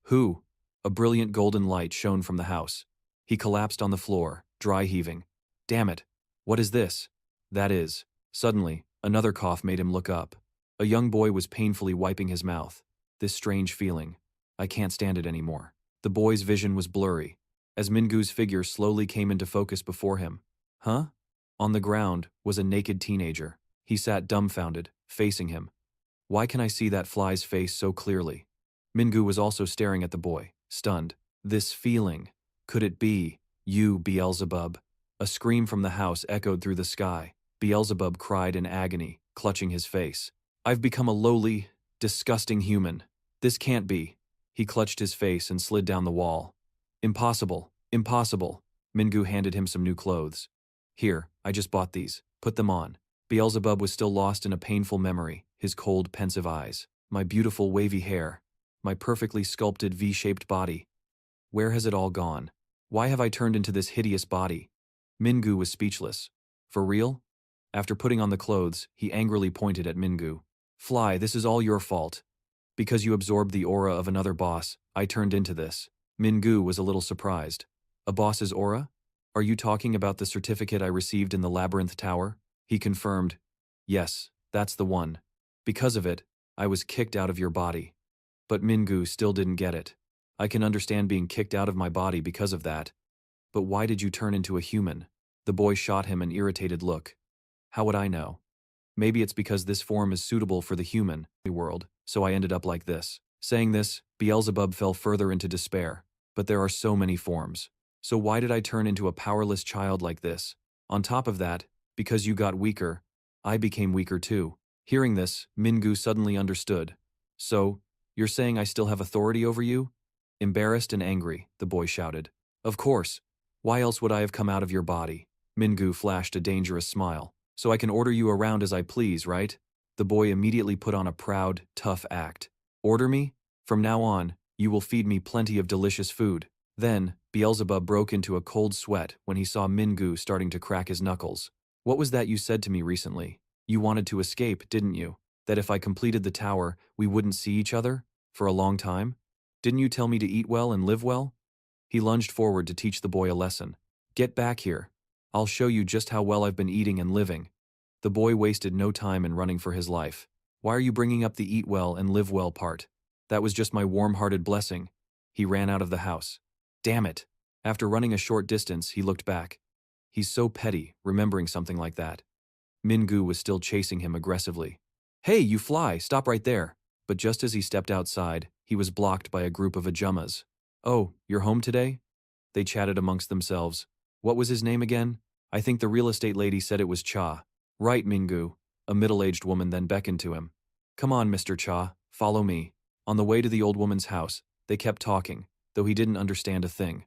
Who? A brilliant golden light shone from the house. He collapsed on the floor, dry heaving. Damn it. What is this? That is. Suddenly, another cough made him look up. A young boy was painfully wiping his mouth. This strange feeling. I can't stand it anymore. The boy's vision was blurry, as Min-gu's figure slowly came into focus before him. Huh? On the ground was a naked teenager. He sat dumbfounded, facing him. Why can I see that fly's face so clearly? Min-gu was also staring at the boy, stunned. This feeling. Could it be? You, Beelzebub. A scream from the house echoed through the sky. Beelzebub cried in agony, clutching his face. I've become a lowly, disgusting human. This can't be. He clutched his face and slid down the wall. Impossible. Impossible. Min-gu handed him some new clothes. Here, I just bought these. Put them on. Beelzebub was still lost in a painful memory, his cold, pensive eyes. My beautiful wavy hair. My perfectly sculpted V-shaped body. Where has it all gone? Why have I turned into this hideous body? Min-gu was speechless. For real? After putting on the clothes, he angrily pointed at Min-gu. Fly, this is all your fault. Because you absorbed the aura of another boss, I turned into this. Min-gu was a little surprised. A boss's aura? Are you talking about the certificate I received in the Labyrinth Tower? He confirmed. Yes, that's the one. Because of it, I was kicked out of your body. But Min-gu still didn't get it. I can understand being kicked out of my body because of that. But why did you turn into a human? The boy shot him an irritated look. How would I know? Maybe it's because this form is suitable for the human world, so I ended up like this. Saying this, Beelzebub fell further into despair. But there are so many forms. So why did I turn into a powerless child like this? On top of that, because you got weaker, I became weaker too. Hearing this, Mingu suddenly understood. So, you're saying I still have authority over you? Embarrassed and angry, the boy shouted. Of course. Why else would I have come out of your body? Mingu flashed a dangerous smile. So I can order you around as I please, right? The boy immediately put on a proud, tough act. Order me? From now on, you will feed me plenty of delicious food. Then, Beelzebub broke into a cold sweat when he saw Mingu starting to crack his knuckles. What was that you said to me recently? You wanted to escape, didn't you? That if I completed the tower, we wouldn't see each other? For a long time? Didn't you tell me to eat well and live well? He lunged forward to teach the boy a lesson. Get back here. I'll show you just how well I've been eating and living. The boy wasted no time in running for his life. Why are you bringing up the eat well and live well part? That was just my warm-hearted blessing. He ran out of the house. Damn it. After running a short distance, he looked back. He's so petty, remembering something like that. Mingu was still chasing him aggressively. Hey, you fly, stop right there. But just as he stepped outside, he was blocked by a group of Ajumas. Oh, you're home today? They chatted amongst themselves. What was his name again? I think the real estate lady said it was Cha. Right, Mingu. A middle-aged woman then beckoned to him. Come on, Mr. Cha, follow me. On the way to the old woman's house, they kept talking, though he didn't understand a thing.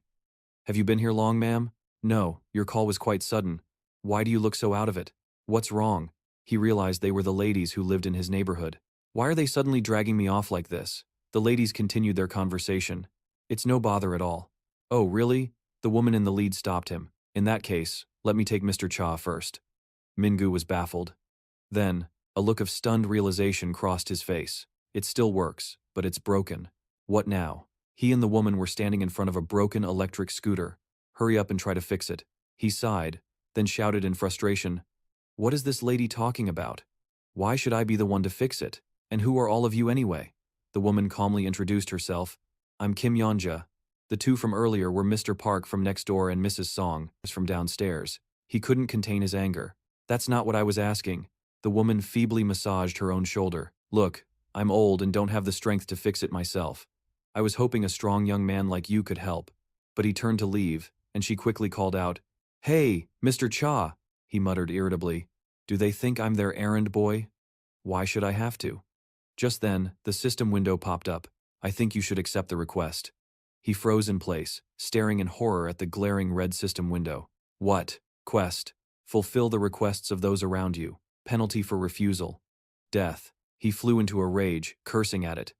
Have you been here long, ma'am? No, your call was quite sudden. Why do you look so out of it? What's wrong? He realized they were the ladies who lived in his neighborhood. Why are they suddenly dragging me off like this? The ladies continued their conversation. It's no bother at all. Oh, really? The woman in the lead stopped him. In that case, let me take Mr. Cha first. Mingu was baffled. Then, a look of stunned realization crossed his face. It still works, but it's broken. What now? He and the woman were standing in front of a broken electric scooter. Hurry up and try to fix it. He sighed, then shouted in frustration. What is this lady talking about? Why should I be the one to fix it? And who are all of you anyway? The woman calmly introduced herself. I'm Kim Yonja. The two from earlier were Mr. Park from next door and Mrs. Song from downstairs. He couldn't contain his anger. That's not what I was asking. The woman feebly massaged her own shoulder. Look, I'm old and don't have the strength to fix it myself. I was hoping a strong young man like you could help. But he turned to leave, and she quickly called out, Hey, Mr. Cha, he muttered irritably. Do they think I'm their errand boy? Why should I have to? Just then, the system window popped up. I think you should accept the request. He froze in place, staring in horror at the glaring red system window. What? Quest. Fulfill the requests of those around you. Penalty for refusal. Death. He flew into a rage, cursing at it.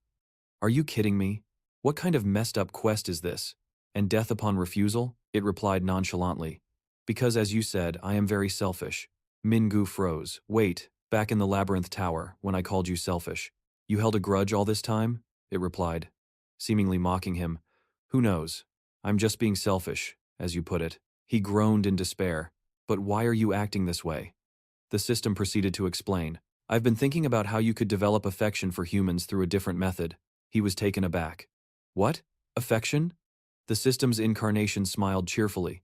Are you kidding me? What kind of messed up quest is this? And death upon refusal? It replied nonchalantly. Because as you said, I am very selfish. Mingu froze. Wait, back in the Labyrinth Tower, when I called you selfish. You held a grudge all this time? It replied, seemingly mocking him. Who knows? I'm just being selfish, as you put it. He groaned in despair. But why are you acting this way? The system proceeded to explain. I've been thinking about how you could develop affection for humans through a different method. He was taken aback. What? Affection? The system's incarnation smiled cheerfully.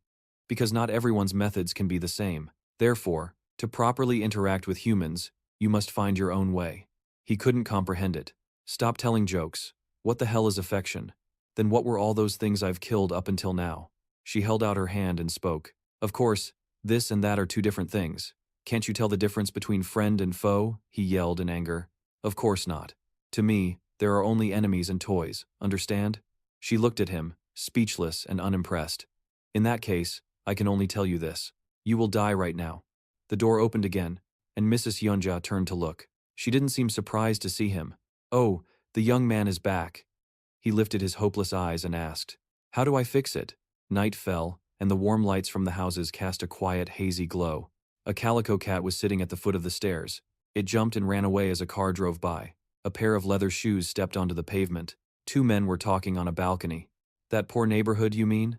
Because not everyone's methods can be the same. Therefore, to properly interact with humans, you must find your own way. He couldn't comprehend it. Stop telling jokes. What the hell is affection? Then what were all those things I've killed up until now? She held out her hand and spoke. Of course, this and that are two different things. Can't you tell the difference between friend and foe? He yelled in anger. Of course not. To me, there are only enemies and toys, understand? She looked at him, speechless and unimpressed. In that case, I can only tell you this. You will die right now. The door opened again, and Mrs. Yonja turned to look. She didn't seem surprised to see him. Oh, the young man is back. He lifted his hopeless eyes and asked, How do I fix it? Night fell, and the warm lights from the houses cast a quiet, hazy glow. A calico cat was sitting at the foot of the stairs. It jumped and ran away as a car drove by. A pair of leather shoes stepped onto the pavement. Two men were talking on a balcony. That poor neighborhood, you mean?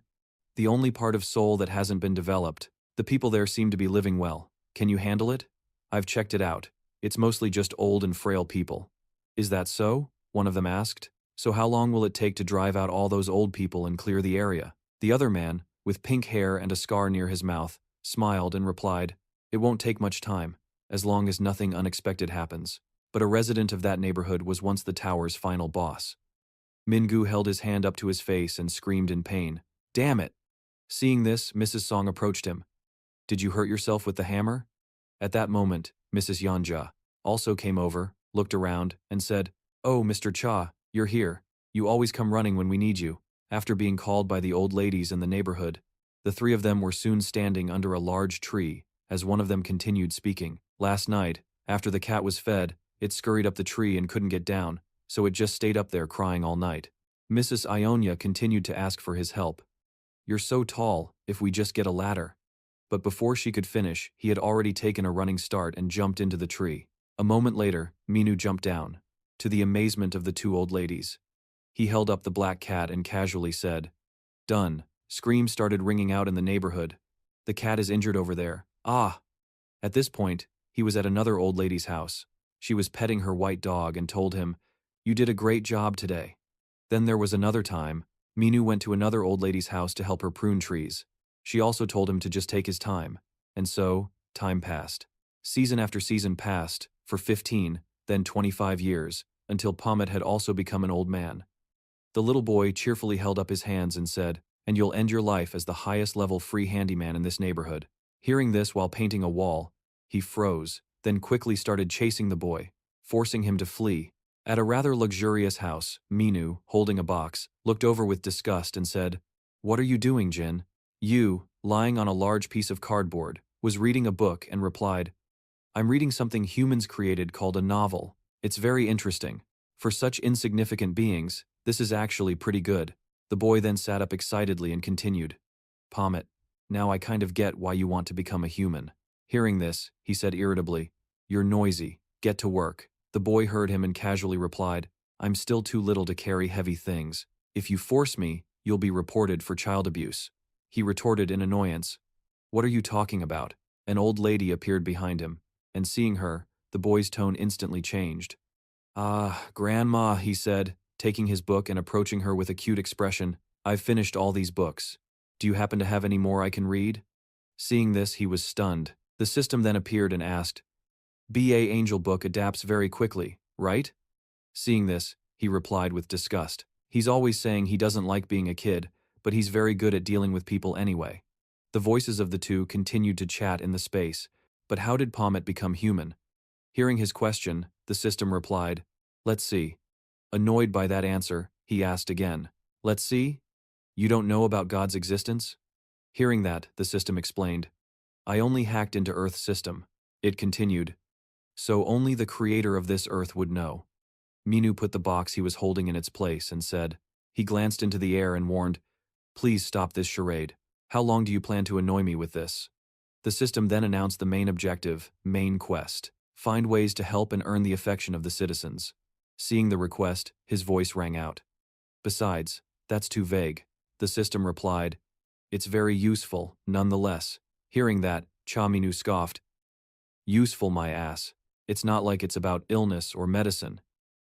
The only part of Seoul that hasn't been developed. The people there seem to be living well. Can you handle it? I've checked it out. It's mostly just old and frail people. Is that so? One of them asked. So how long will it take to drive out all those old people and clear the area? The other man, with pink hair and a scar near his mouth, smiled and replied, It won't take much time, as long as nothing unexpected happens. but a resident of that neighborhood was once the tower's final boss. Mingu held his hand up to his face and screamed in pain. Damn it! Seeing this, Mrs. Song approached him. Did you hurt yourself with the hammer? At that moment, Mrs. Yanja also came over, looked around, and said, Oh, Mr. Cha, you're here. You always come running when we need you. After being called by the old ladies in the neighborhood, the three of them were soon standing under a large tree, as one of them continued speaking. Last night, after the cat was fed, it scurried up the tree and couldn't get down, so it just stayed up there crying all night. Mrs. Ionia continued to ask for his help. You're so tall, if we just get a ladder. But before she could finish, he had already taken a running start and jumped into the tree. A moment later, Minu jumped down, to the amazement of the two old ladies. He held up the black cat and casually said, Done. Screams started ringing out in the neighborhood. The cat is injured over there. Ah! At this point, he was at another old lady's house. She was petting her white dog and told him, You did a great job today. Then there was another time, Minu went to another old lady's house to help her prune trees. She also told him to just take his time. And so, time passed. Season after season passed, for 15, then 25 years, until Baphomet had also become an old man. The little boy cheerfully held up his hands and said, And you'll end your life as the highest level free handyman in this neighborhood. Hearing this while painting a wall, he froze, then quickly started chasing the boy, forcing him to flee. At a rather luxurious house, Minu, holding a box, looked over with disgust and said, What are you doing, Jin? Yu, lying on a large piece of cardboard, was reading a book and replied, I'm reading something humans created called a novel. It's very interesting. For such insignificant beings, this is actually pretty good. The boy then sat up excitedly and continued, Baphomet, now I kind of get why you want to become a human. Hearing this, he said irritably, You're noisy. Get to work. The boy heard him and casually replied, I'm still too little to carry heavy things. If you force me, you'll be reported for child abuse. He retorted in annoyance. What are you talking about? An old lady appeared behind him, and seeing her, the boy's tone instantly changed. Ah, Grandma, he said, taking his book and approaching her with a cute expression. I've finished all these books. Do you happen to have any more I can read? Seeing this, he was stunned. The system then appeared and asked, BA Angel book adapts very quickly, right? Seeing this, he replied with disgust. He's always saying he doesn't like being a kid, but he's very good at dealing with people anyway. The voices of the two continued to chat in the space, but how did Baphomet become human? Hearing his question, the system replied, Let's see. Annoyed by that answer, he asked again, Let's see? You don't know about God's existence? Hearing that, the system explained, I only hacked into Earth's system. It continued, So only the creator of this Earth would know. Minu put the box he was holding in its place and said, He glanced into the air and warned, Please stop this charade. How long do you plan to annoy me with this? The system then announced the main objective, main quest. Find ways to help and earn the affection of the citizens. Seeing the request, his voice rang out. Besides, that's too vague. The system replied, It's very useful, nonetheless. Hearing that, Chaminu scoffed. Useful, my ass. It's not like it's about illness or medicine.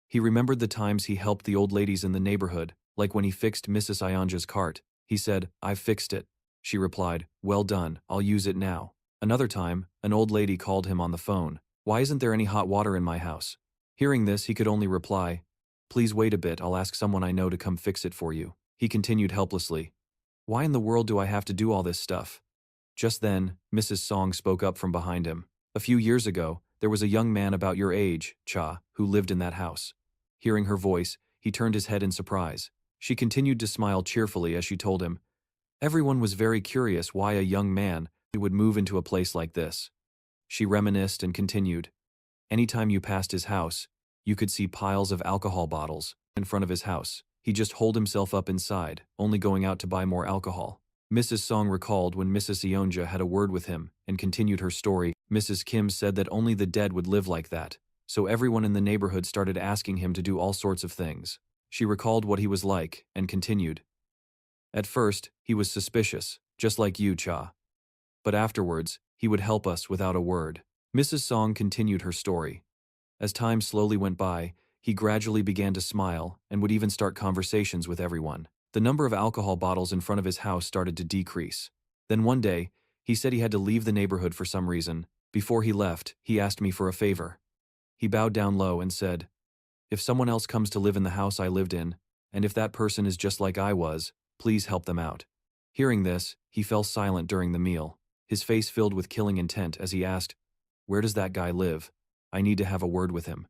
He remembered the times he helped the old ladies in the neighborhood, like when he fixed Mrs. Ayanja's cart. He said, I've fixed it. She replied, Well done, I'll use it now. Another time, an old lady called him on the phone. Why isn't there any hot water in my house? Hearing this, he could only reply, Please wait a bit, I'll ask someone I know to come fix it for you. He continued helplessly, Why in the world do I have to do all this stuff? Just then, Mrs. Song spoke up from behind him. A few years ago, there was a young man about your age, Cha, who lived in that house. Hearing her voice, he turned his head in surprise. She continued to smile cheerfully as she told him, Everyone was very curious why a young man would move into a place like this. She reminisced and continued, Anytime you passed his house, you could see piles of alcohol bottles in front of his house. He just holed himself up inside, only going out to buy more alcohol. Mrs. Song recalled when Mrs. Yeonja had a word with him and continued her story. Mrs. Kim said that only the dead would live like that, so everyone in the neighborhood started asking him to do all sorts of things. She recalled what he was like and continued. At first, he was suspicious, just like you, Cha. But afterwards, he would help us without a word. Mrs. Song continued her story. As time slowly went by, he gradually began to smile and would even start conversations with everyone. The number of alcohol bottles in front of his house started to decrease. Then one day, he said he had to leave the neighborhood for some reason. Before he left, he asked me for a favor. He bowed down low and said, "If someone else comes to live in the house I lived in, and if that person is just like I was, please help them out." Hearing this, he fell silent during the meal, his face filled with killing intent as he asked, "Where does that guy live? I need to have a word with him."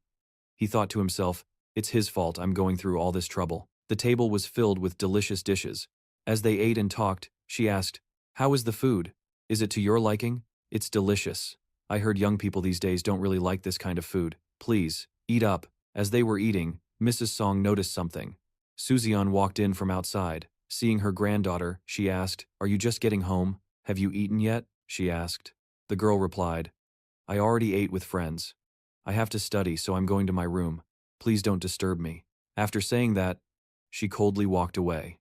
He thought to himself, "It's his fault I'm going through all this trouble." The table was filled with delicious dishes. As they ate and talked, she asked, "How is the food? Is it to your liking?" "It's delicious. I heard young people these days don't really like this kind of food. Please, eat up." As they were eating, Mrs. Song noticed something. Suzyeon walked in from outside. Seeing her granddaughter, she asked, "Are you just getting home? Have you eaten yet?" she asked. The girl replied, "I already ate with friends. I have to study, so I'm going to my room. Please don't disturb me." After saying that, she coldly walked away.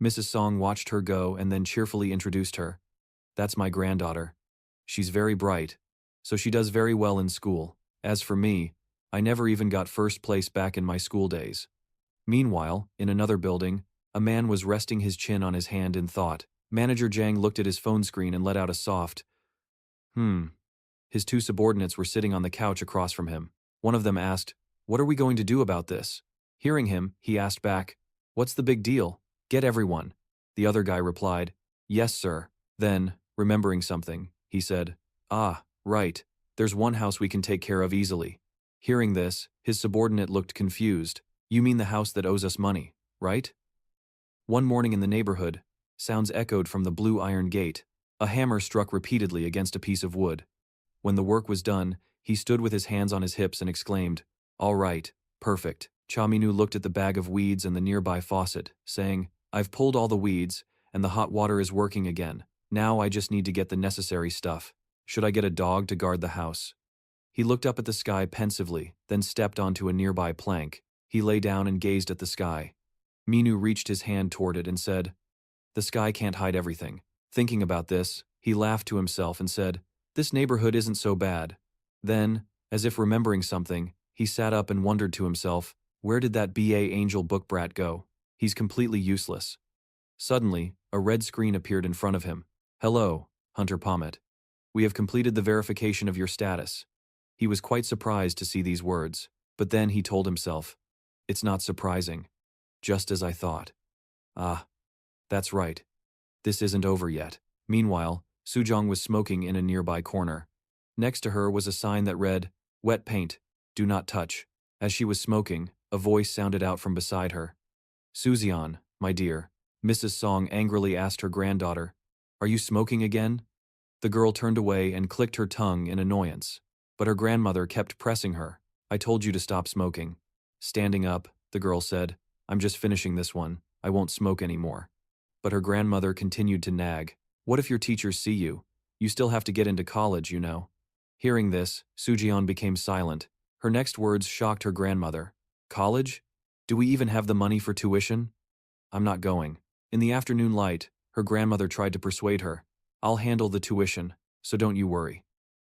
Mrs. Song watched her go and then cheerfully introduced her. "That's my granddaughter. She's very bright, so she does very well in school. As for me, I never even got first place back in my school days." Meanwhile, in another building, a man was resting his chin on his hand in thought. Manager Jang looked at his phone screen and let out a soft, His two subordinates were sitting on the couch across from him. One of them asked, "What are we going to do about this?" Hearing him, he asked back, "What's the big deal? Get everyone." The other guy replied, "Yes, sir." Then, remembering something, he said, "Ah, right. There's one house we can take care of easily." Hearing this, his subordinate looked confused. "You mean the house that owes us money, right?" One morning in the neighborhood, sounds echoed from the blue iron gate. A hammer struck repeatedly against a piece of wood. When the work was done, he stood with his hands on his hips and exclaimed, "All right, perfect." Cha Minu looked at the bag of weeds and the nearby faucet, saying, "I've pulled all the weeds, and the hot water is working again. Now I just need to get the necessary stuff. Should I get a dog to guard the house?" He looked up at the sky pensively, then stepped onto a nearby plank. He lay down and gazed at the sky. Minu reached his hand toward it and said, "The sky can't hide everything." Thinking about this, he laughed to himself and said, "This neighborhood isn't so bad." Then, as if remembering something, he sat up and wondered to himself, where did that BA Angel book brat go? He's completely useless. Suddenly, a red screen appeared in front of him. "Hello, Hunter Pommet. We have completed the verification of your status." He was quite surprised to see these words, but then he told himself, "It's not surprising. Just as I thought. Ah, that's right. This isn't over yet." Meanwhile, Sujong was smoking in a nearby corner. Next to her was a sign that read, "Wet paint, do not touch." As she was smoking, a voice sounded out from beside her. "Suzyeon, my dear," Mrs. Song angrily asked her granddaughter, "are you smoking again?" The girl turned away and clicked her tongue in annoyance. But her grandmother kept pressing her. "I told you to stop smoking." Standing up, the girl said, "I'm just finishing this one. I won't smoke anymore." But her grandmother continued to nag. "What if your teachers see you? You still have to get into college, you know." Hearing this, Sujyeon became silent. Her next words shocked her grandmother. "College? Do we even have the money for tuition?" "I'm not going." In the afternoon light, her grandmother tried to persuade her. "I'll handle the tuition, so don't you worry."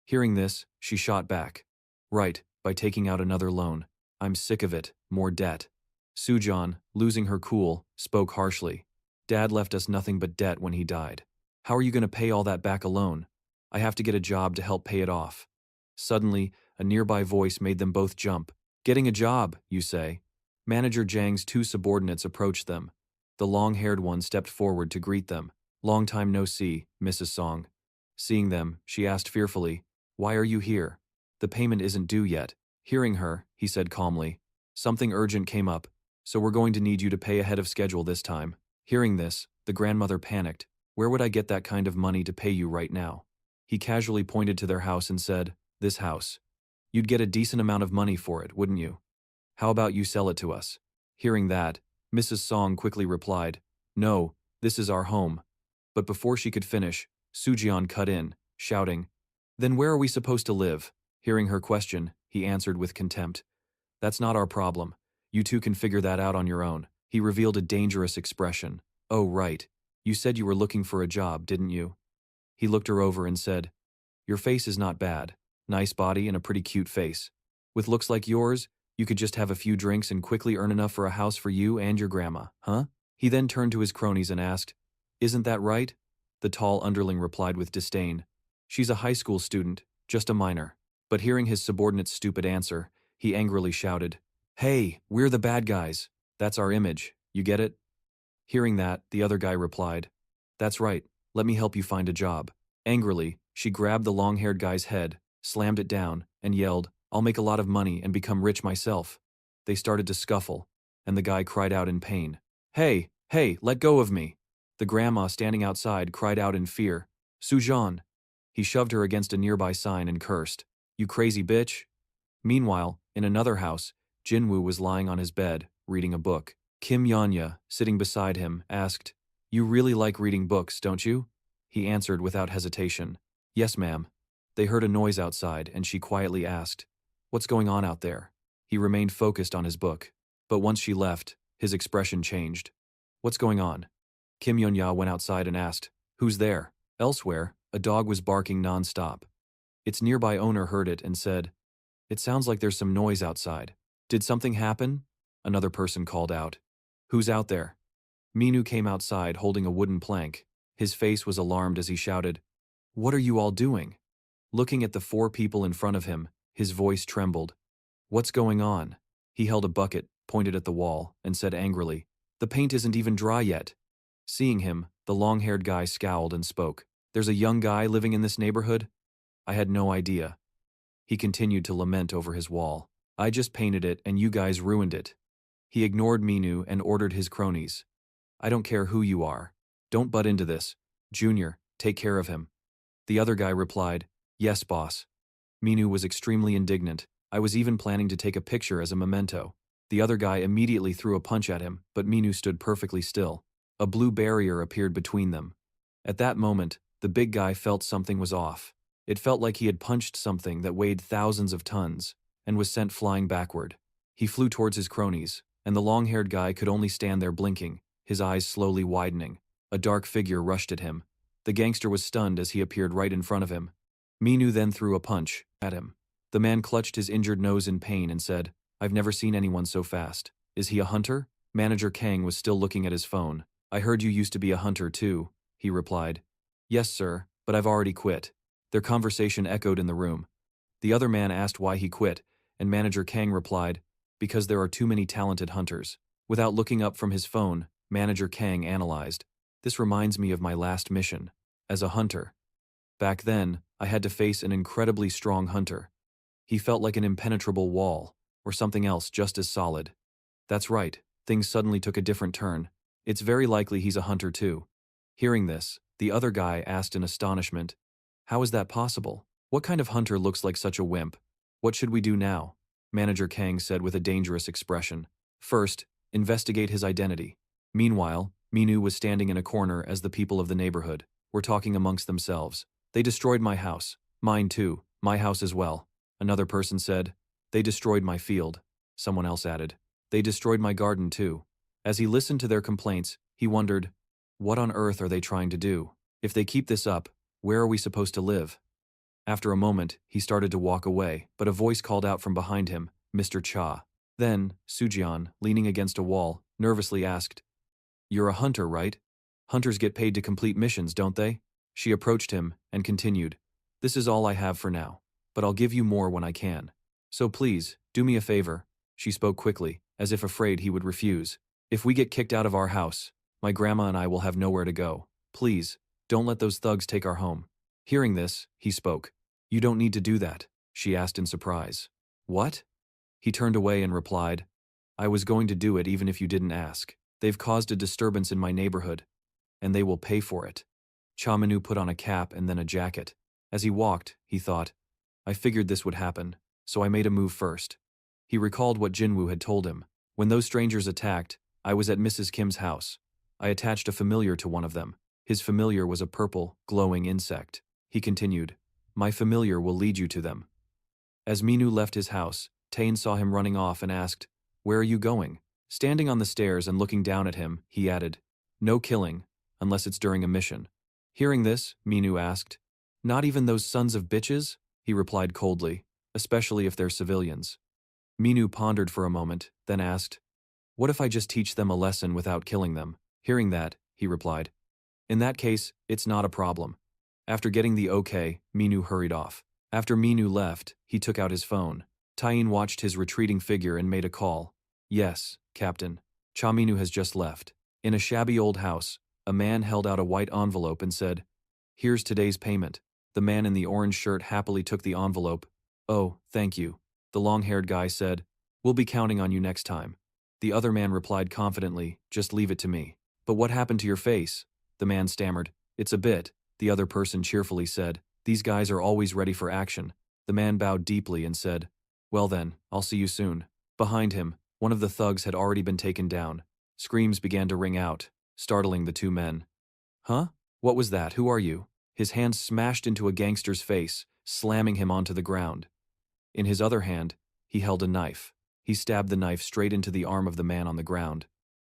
Hearing this, she shot back. "Right, by taking out another loan. I'm sick of it, more debt." Sujyeon, losing her cool, spoke harshly. "Dad left us nothing but debt when he died. How are you going to pay all that back alone? I have to get a job to help pay it off." Suddenly, a nearby voice made them both jump. "Getting a job, you say?" Manager Jang's two subordinates approached them. The long-haired one stepped forward to greet them. "Long time no see, Mrs. Song." Seeing them, she asked fearfully, "Why are you here?" "The payment isn't due yet." Hearing her, he said calmly, "Something urgent came up, so we're going to need you to pay ahead of schedule this time." Hearing this, the grandmother panicked. "Where would I get that kind of money to pay you right now?" He casually pointed to their house and said, "This house. You'd get a decent amount of money for it, wouldn't you? How about you sell it to us?" Hearing that, Mrs. Song quickly replied, "No, this is our home." But before she could finish, Sujyeon cut in, shouting, "Then where are we supposed to live?" Hearing her question, he answered with contempt, "That's not our problem. You two can figure that out on your own." He revealed a dangerous expression. "Oh, right. You said you were looking for a job, didn't you?" He looked her over and said, "Your face is not bad. Nice body and a pretty cute face. With looks like yours, you could just have a few drinks and quickly earn enough for a house for you and your grandma, huh?" He then turned to his cronies and asked, "Isn't that right?" The tall underling replied with disdain, "She's a high school student, just a minor." But hearing his subordinate's stupid answer, he angrily shouted, "Hey, we're the bad guys. That's our image, you get it?" Hearing that, the other guy replied, "That's right, let me help you find a job." Angrily, she grabbed the long-haired guy's head, slammed it down, and yelled, "I'll make a lot of money and become rich myself." They started to scuffle, and the guy cried out in pain, "Hey, hey, let go of me." The grandma standing outside cried out in fear, "Sujan." He shoved her against a nearby sign and cursed, "You crazy bitch." Meanwhile, in another house, Jinwoo was lying on his bed, reading a book. Kim Yanya, sitting beside him, asked, "You really like reading books, don't you?" He answered without hesitation, "Yes, ma'am." They heard a noise outside, and she quietly asked, "What's going on out there?" He remained focused on his book. But once she left, his expression changed. "What's going on?" Kim Yonya went outside and asked, "Who's there?" Elsewhere, a dog was barking non-stop. Its nearby owner heard it and said, "It sounds like there's some noise outside. Did something happen?" Another person called out, "Who's out there?" Minu came outside holding a wooden plank. His face was alarmed as he shouted, "What are you all doing?" Looking at the 4 people in front of him, his voice trembled. "What's going on?" He held a bucket, pointed at the wall, and said angrily, "The paint isn't even dry yet." Seeing him, the long-haired guy scowled and spoke, "There's a young guy living in this neighborhood? I had no idea." He continued to lament over his wall. "I just painted it and you guys ruined it." He ignored Minu and ordered his cronies, "I don't care who you are. Don't butt into this. Junior, take care of him." The other guy replied, "Yes, boss." Minu was extremely indignant. "I was even planning to take a picture as a memento." The other guy immediately threw a punch at him, but Minu stood perfectly still. A blue barrier appeared between them. At that moment, the big guy felt something was off. It felt like he had punched something that weighed thousands of tons, and was sent flying backward. He flew towards his cronies, and the long-haired guy could only stand there blinking, his eyes slowly widening. A dark figure rushed at him. The gangster was stunned as he appeared right in front of him. Minu then threw a punch at him. The man clutched his injured nose in pain and said, "I've never seen anyone so fast. Is he a hunter?" Manager Kang was still looking at his phone. "I heard you used to be a hunter too," he replied. "Yes, sir, but I've already quit." Their conversation echoed in the room. The other man asked why he quit, and Manager Kang replied, "Because there are too many talented hunters." Without looking up from his phone, Manager Kang analyzed, "This reminds me of my last mission. As a hunter. Back then, I had to face an incredibly strong hunter. He felt like an impenetrable wall, or something else just as solid." That's right, things suddenly took a different turn. It's very likely he's a hunter too. Hearing this, the other guy asked in astonishment, "How is that possible? What kind of hunter looks like such a wimp? What should we do now?" Manager Kang said with a dangerous expression. "First, investigate his identity." Meanwhile, Minu was standing in a corner as the people of the neighborhood were talking amongst themselves. "They destroyed my house. Mine too. My house as well." Another person said, "They destroyed my field." Someone else added, "They destroyed my garden too." As he listened to their complaints, he wondered, what on earth are they trying to do? If they keep this up, where are we supposed to live? After a moment, he started to walk away, but a voice called out from behind him, "Mr. Cha." Then, Sujian, leaning against a wall, nervously asked, "You're a hunter, right? Hunters get paid to complete missions, don't they?" She approached him and continued, "This is all I have for now, but I'll give you more when I can. So please, do me a favor." She spoke quickly, as if afraid he would refuse. "If we get kicked out of our house, my grandma and I will have nowhere to go. Please, don't let those thugs take our home." Hearing this, he spoke. "You don't need to do that," she asked in surprise. "What?" He turned away and replied, "I was going to do it even if you didn't ask. They've caused a disturbance in my neighborhood, and they will pay for it." Chamanu put on a cap and then a jacket. As he walked, he thought, "I figured this would happen, so I made a move first." He recalled what Jinwoo had told him. "When those strangers attacked, I was at Mrs. Kim's house. I attached a familiar to one of them. His familiar was a purple, glowing insect." He continued, "My familiar will lead you to them." As Minu left his house, Tain saw him running off and asked, "Where are you going?" Standing on the stairs and looking down at him, he added, "No killing, unless it's during a mission." Hearing this, Minu asked, "Not even those sons of bitches?" He replied coldly, "Especially if they're civilians." Minu pondered for a moment, then asked, "What if I just teach them a lesson without killing them?" Hearing that, he replied, "In that case, it's not a problem." After getting the okay, Minu hurried off. After Minu left, he took out his phone. Tyene watched his retreating figure and made a call. Yes, Captain. Cha Minu has just left. In a shabby old house, a man held out a white envelope and said, "Here's today's payment." The man in the orange shirt happily took the envelope. "Oh, thank you." The long-haired guy said, "We'll be counting on you next time." The other man replied confidently, "Just leave it to me." "But what happened to your face?" The man stammered. "It's a bit," the other person cheerfully said. "These guys are always ready for action." The man bowed deeply and said, "Well then, I'll see you soon." Behind him, one of the thugs had already been taken down. Screams began to ring out, startling the two men. "Huh? What was that? Who are you?" His hand smashed into a gangster's face, slamming him onto the ground. In his other hand, he held a knife. He stabbed the knife straight into the arm of the man on the ground.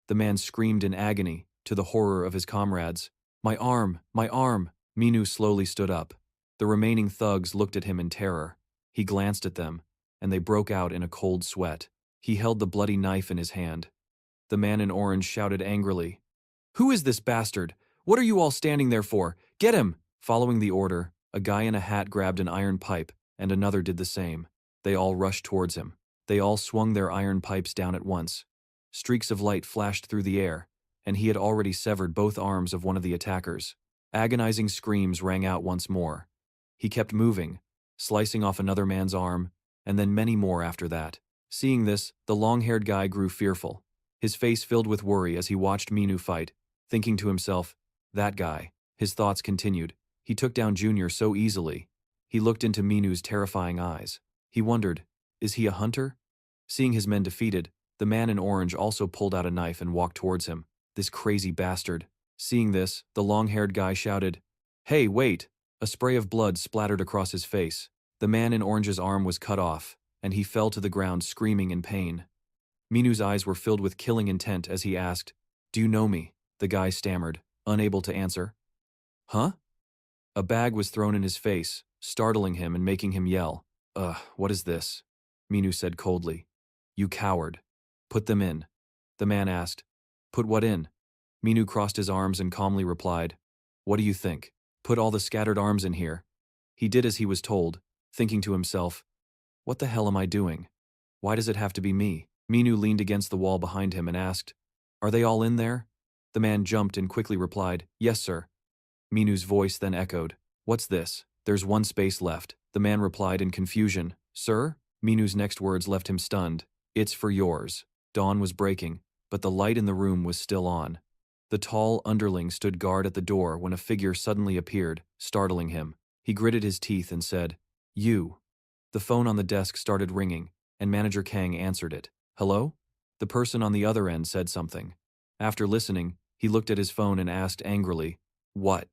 The man screamed in agony, to the horror of his comrades. "My arm! My arm!" Minu slowly stood up. The remaining thugs looked at him in terror. He glanced at them, and they broke out in a cold sweat. He held the bloody knife in his hand. The man in orange shouted angrily, "Who is this bastard? What are you all standing there for? Get him!" Following the order, a guy in a hat grabbed an iron pipe, and another did the same. They all rushed towards him. They all swung their iron pipes down at once. Streaks of light flashed through the air, and he had already severed both arms of one of the attackers. Agonizing screams rang out once more. He kept moving, slicing off another man's arm, and then many more after that. Seeing this, the long-haired guy grew fearful. His face filled with worry as he watched Minu fight, thinking to himself, "That guy." His thoughts continued. He took down Junior so easily. He looked into Minu's terrifying eyes. He wondered, is he a hunter? Seeing his men defeated, the man in orange also pulled out a knife and walked towards him. This crazy bastard. Seeing this, the long-haired guy shouted, "Hey, wait!" A spray of blood splattered across his face. The man in orange's arm was cut off, and he fell to the ground screaming in pain. Minu's eyes were filled with killing intent as he asked, "Do you know me?" The guy stammered, unable to answer. "Huh?" A bag was thrown in his face, startling him and making him yell. What is this?" Minu said coldly. "You coward. Put them in." The man asked, "Put what in?" Minu crossed his arms and calmly replied, "What do you think? Put all the scattered arms in here." He did as he was told, thinking to himself, "What the hell am I doing? Why does it have to be me?" Minu leaned against the wall behind him and asked, "Are they all in there?" The man jumped and quickly replied, "Yes, sir." Minu's voice then echoed, "What's this? There's one space left." The man replied in confusion, "Sir?" Minu's next words left him stunned. "It's for yours." Dawn was breaking, but the light in the room was still on. The tall underling stood guard at the door when a figure suddenly appeared, startling him. He gritted his teeth and said, "You." The phone on the desk started ringing, and Manager Kang answered it. "Hello?" The person on the other end said something. After listening, he looked at his phone and asked angrily, "What?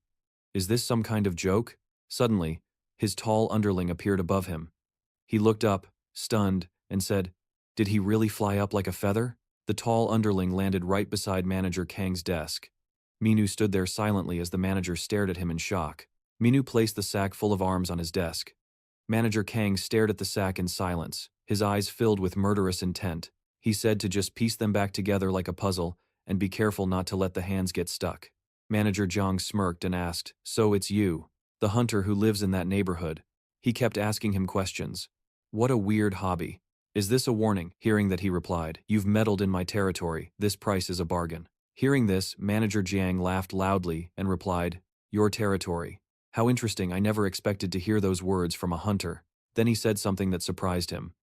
Is this some kind of joke?" Suddenly, his tall underling appeared above him. He looked up, stunned, and said, "Did he really fly up like a feather?" The tall underling landed right beside Manager Kang's desk. Minu stood there silently as the manager stared at him in shock. Minu placed the sack full of arms on his desk. Manager Kang stared at the sack in silence, his eyes filled with murderous intent. He said to just piece them back together like a puzzle, and be careful not to let the hands get stuck. Manager Jiang smirked and asked, "So it's you, the hunter who lives in that neighborhood?" He kept asking him questions. "What a weird hobby. Is this a warning?" Hearing that, he replied, "You've meddled in my territory. This price is a bargain." Hearing this, Manager Jiang laughed loudly and replied, "Your territory. How interesting, I never expected to hear those words from a hunter." Then he said something that surprised him.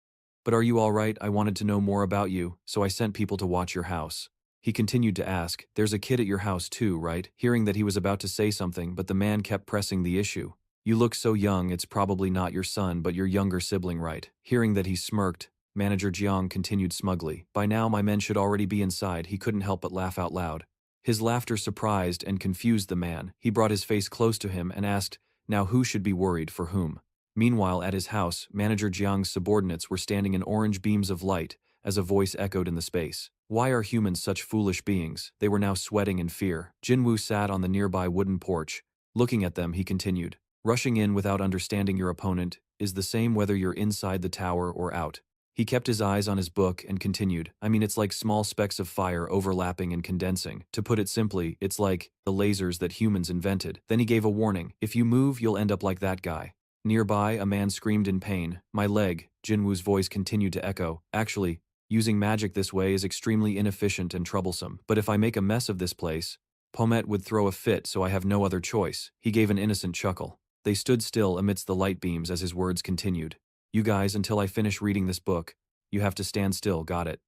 "But are you all right? I wanted to know more about you, so I sent people to watch your house." He continued to ask, "There's a kid at your house too, right?" Hearing that, he was about to say something, but the man kept pressing the issue. "You look so young, it's probably not your son but your younger sibling, right?" Hearing that, he smirked. Manager Jiang continued smugly, "By now my men should already be inside." He couldn't help but laugh out loud. His laughter surprised and confused the man. He brought his face close to him and asked, "Now who should be worried for whom?" Meanwhile, at his house, Manager Jiang's subordinates were standing in orange beams of light as a voice echoed in the space. "Why are humans such foolish beings?" They were now sweating in fear. Jinwoo sat on the nearby wooden porch. Looking at them, he continued, "Rushing in without understanding your opponent is the same whether you're inside the tower or out." He kept his eyes on his book and continued, "I mean, it's like small specks of fire overlapping and condensing. To put it simply, it's like the lasers that humans invented." Then he gave a warning, "If you move, you'll end up like that guy." Nearby, a man screamed in pain. My leg, Jinwoo's voice continued to echo. Actually, using magic this way is extremely inefficient and troublesome. But if I make a mess of this place, Baphomet would throw a fit, so I have no other choice. He gave an innocent chuckle. They stood still amidst the light beams as his words continued. You guys, until I finish reading this book, you have to stand still, got it?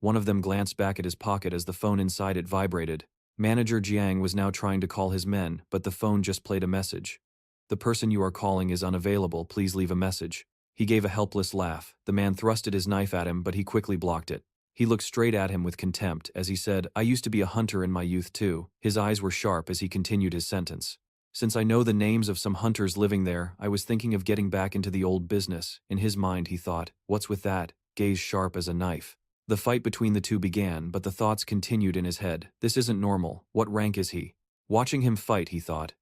One of them glanced back at his pocket as the phone inside it vibrated. Manager Jiang was now trying to call his men, but the phone just played a message. The person you are calling is unavailable, please leave a message. He gave a helpless laugh. The man thrusted his knife at him, but he quickly blocked it. He looked straight at him with contempt as he said, I used to be a hunter in my youth too. His eyes were sharp as he continued his sentence. Since I know the names of some hunters living there, I was thinking of getting back into the old business. In his mind he thought, what's with that? Gaze sharp as a knife. The fight between the two began, but the thoughts continued in his head. This isn't normal. What rank is he? Watching him fight, he thought.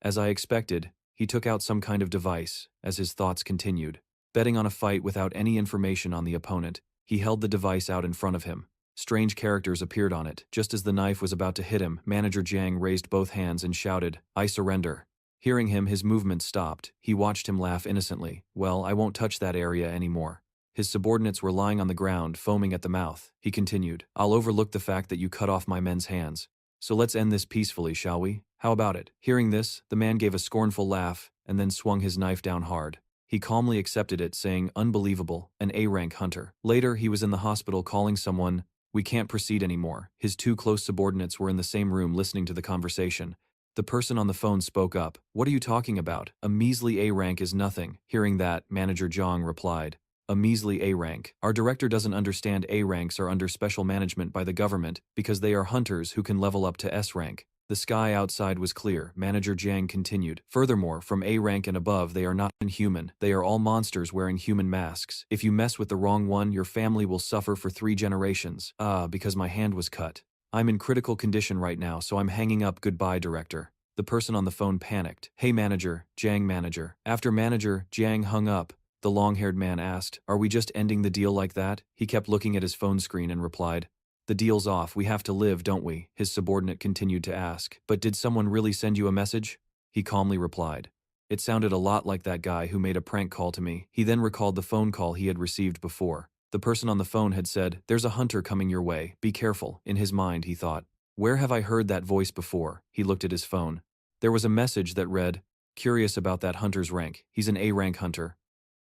As I expected, he took out some kind of device, as his thoughts continued. Betting on a fight without any information on the opponent, he held the device out in front of him. Strange characters appeared on it. Just as the knife was about to hit him, Manager Jiang raised both hands and shouted, I surrender. Hearing him, his movement stopped. He watched him laugh innocently. Well, I won't touch that area anymore. His subordinates were lying on the ground, foaming at the mouth. He continued, I'll overlook the fact that you cut off my men's hands. So let's end this peacefully, shall we? How about it? Hearing this, the man gave a scornful laugh and then swung his knife down hard. He calmly accepted it, saying, unbelievable, an A-rank hunter. Later, he was in the hospital calling someone. We can't proceed anymore. His two close subordinates were in the same room listening to the conversation. The person on the phone spoke up. What are you talking about? A measly A-rank is nothing. Hearing that, Manager Zhang replied, a measly A-rank. Our director doesn't understand A-ranks are under special management by the government because they are hunters who can level up to S-rank. The sky outside was clear. Manager Jiang continued. Furthermore, from A-rank and above they are not inhuman. They are all monsters wearing human masks. If you mess with the wrong one, your family will suffer for 3 generations. Because my hand was cut. I'm in critical condition right now, so I'm hanging up. Goodbye, director. The person on the phone panicked. Hey manager, Jiang manager. After Manager Jiang hung up, the long-haired man asked, are we just ending the deal like that? He kept looking at his phone screen and replied, the deal's off, we have to live, don't we? His subordinate continued to ask, but did someone really send you a message? He calmly replied. It sounded a lot like that guy who made a prank call to me. He then recalled the phone call he had received before. The person on the phone had said, there's a hunter coming your way, be careful. In his mind, he thought, where have I heard that voice before? He looked at his phone. There was a message that read, curious about that hunter's rank. He's an A-rank hunter.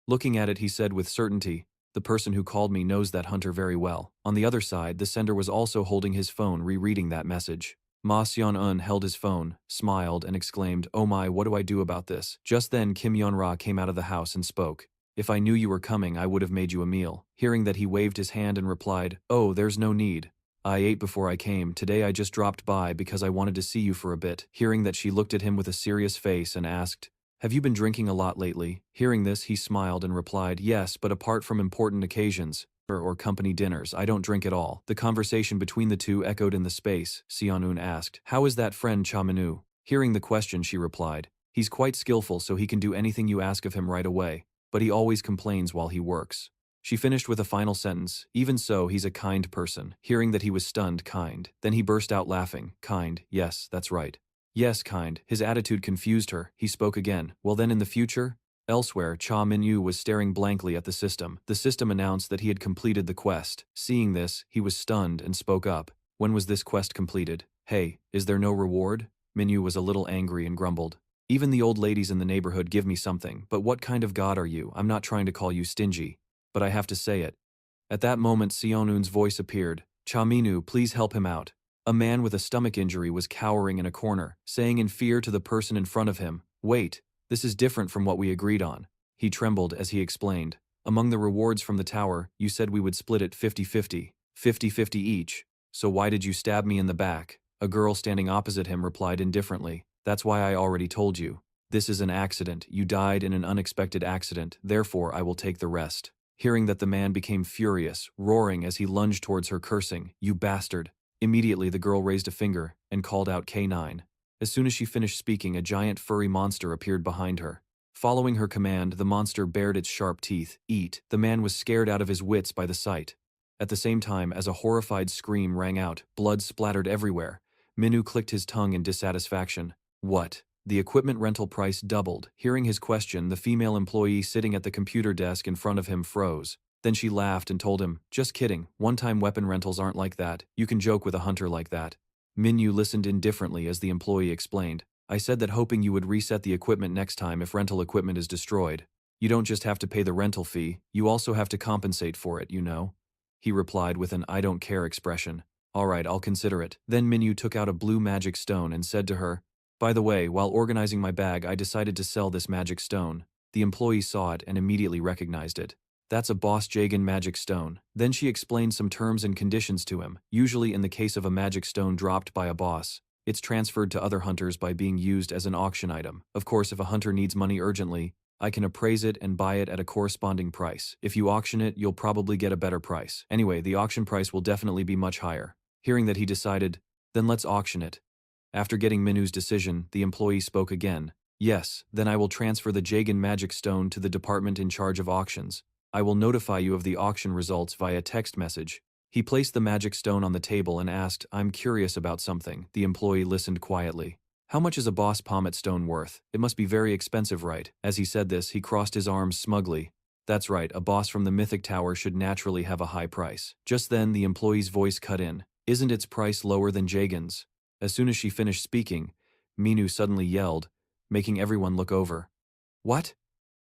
Looking at it, he said with certainty, the person who called me knows that hunter very well. On the other side, the sender was also holding his phone, rereading that message. Ma Xian-un held his phone, smiled, and exclaimed, oh my, what do I do about this? Just then, Kim Yeon-ra came out of the house and spoke. If I knew you were coming, I would have made you a meal. Hearing that, he waved his hand and replied, oh, there's no need. I ate before I came. Today I just dropped by because I wanted to see you for a bit. Hearing that, she looked at him with a serious face and asked, have you been drinking a lot lately? Hearing this, he smiled and replied, yes, but apart from important occasions, or company dinners, I don't drink at all. The conversation between the two echoed in the space. Xianun asked, how is that friend Cha Minu? Hearing the question, she replied, he's quite skillful so he can do anything you ask of him right away, but he always complains while he works. She finished with a final sentence, even so, he's a kind person. Hearing that, he was stunned. Kind. Then he burst out laughing. Kind, yes, that's right. Yes, kind. His attitude confused her. He spoke again. Well then, in the future? Elsewhere, Cha Minyu was staring blankly at the system. The system announced that he had completed the quest. Seeing this, he was stunned and spoke up. When was this quest completed? Hey, is there no reward? Minyu was a little angry and grumbled. Even the old ladies in the neighborhood give me something, but what kind of god are you? I'm not trying to call you stingy, but I have to say it. At that moment, Sionun's voice appeared. Cha Minyu, please help him out. A man with a stomach injury was cowering in a corner, saying in fear to the person in front of him, wait, this is different from what we agreed on. He trembled as he explained, among the rewards from the tower, you said we would split it 50-50, 50-50 each, so why did you stab me in the back? A girl standing opposite him replied indifferently, that's why I already told you. This is an accident, you died in an unexpected accident, therefore I will take the rest. Hearing that, the man became furious, roaring as he lunged towards her, cursing, you bastard. Immediately, the girl raised a finger and called out K9. As soon as she finished speaking, a giant furry monster appeared behind her. Following her command, the monster bared its sharp teeth. Eat. The man was scared out of his wits by the sight. At the same time, as a horrified scream rang out, blood splattered everywhere. Minyu clicked his tongue in dissatisfaction. What? The equipment rental price doubled. Hearing his question, the female employee sitting at the computer desk in front of him froze. Then she laughed and told him, "Just kidding, one-time weapon rentals aren't like that. You can joke with a hunter like that." Minyu listened indifferently as the employee explained, "I said that hoping you would reset the equipment next time if rental equipment is destroyed. You don't just have to pay the rental fee, you also have to compensate for it, you know?" He replied with an "I don't care" expression. "Alright, I'll consider it." Then Minyu took out a blue magic stone and said to her, "By the way, while organizing my bag I decided to sell this magic stone." The employee saw it and immediately recognized it. "That's a Boss Jagan magic stone." Then she explained some terms and conditions to him. Usually in the case of a magic stone dropped by a boss, it's transferred to other hunters by being used as an auction item. Of course, if a hunter needs money urgently, I can appraise it and buy it at a corresponding price. If you auction it, you'll probably get a better price. Anyway, the auction price will definitely be much higher. Hearing that, he decided, "Then let's auction it." After getting Minu's decision, the employee spoke again. "Yes, then I will transfer the Jagan magic stone to the department in charge of auctions. I will notify you of the auction results via text message." He placed the magic stone on the table and asked, "I'm curious about something." The employee listened quietly. "How much is a Baphomet stone worth? It must be very expensive, right?" As he said this, he crossed his arms smugly. "That's right, a boss from the Mythic Tower should naturally have a high price." Just then, the employee's voice cut in. "Isn't its price lower than Jagan's?" As soon as she finished speaking, Minu suddenly yelled, making everyone look over. "What?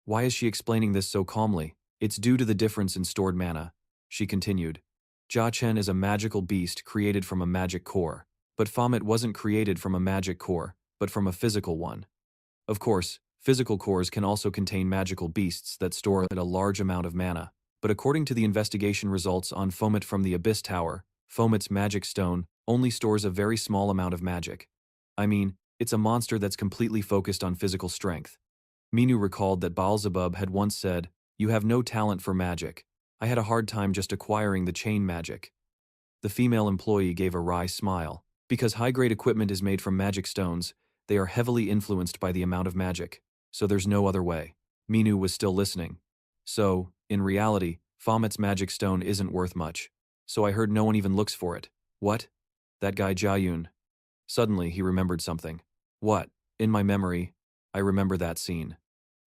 Why is she explaining this so calmly?" "It's due to the difference in stored mana," she continued. "Jia-Chen is a magical beast created from a magic core. But Baphomet wasn't created from a magic core, but from a physical one. Of course, physical cores can also contain magical beasts that store a large amount of mana. But according to the investigation results on Baphomet from the Abyss Tower, Baphomet's magic stone only stores a very small amount of magic. I mean, it's a monster that's completely focused on physical strength." Minu recalled that Baalzebub had once said, "You have no talent for magic. I had a hard time just acquiring the chain magic." The female employee gave a wry smile. Because high-grade equipment is made from magic stones, they are heavily influenced by the amount of magic, so there's no other way. Minu was still listening. "So, in reality, Baphomet's magic stone isn't worth much. So I heard no one even looks for it." "What? That guy Jiayun." Suddenly, he remembered something. "What? In my memory, I remember that scene.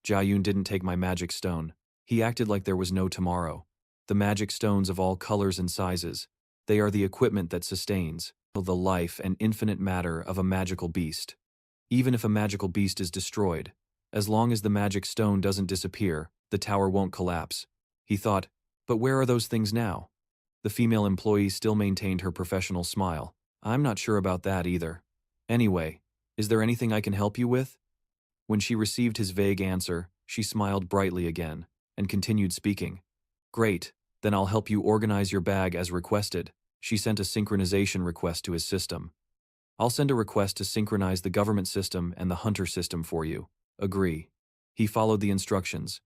Jiayun didn't take my magic stone. He acted like there was no tomorrow. The magic stones of all colors and sizes, they are the equipment that sustains the life and infinite matter of a magical beast. Even if a magical beast is destroyed, as long as the magic stone doesn't disappear, the tower won't collapse." He thought, "But where are those things now?" The female employee still maintained her professional smile. "I'm not sure about that either. Anyway, is there anything I can help you with?" When she received his vague answer, she smiled brightly again, and continued speaking. "Great, then I'll help you organize your bag as requested." She sent a synchronization request to his system. "I'll send a request to synchronize the government system and the hunter system for you." "Agree." He followed the instructions.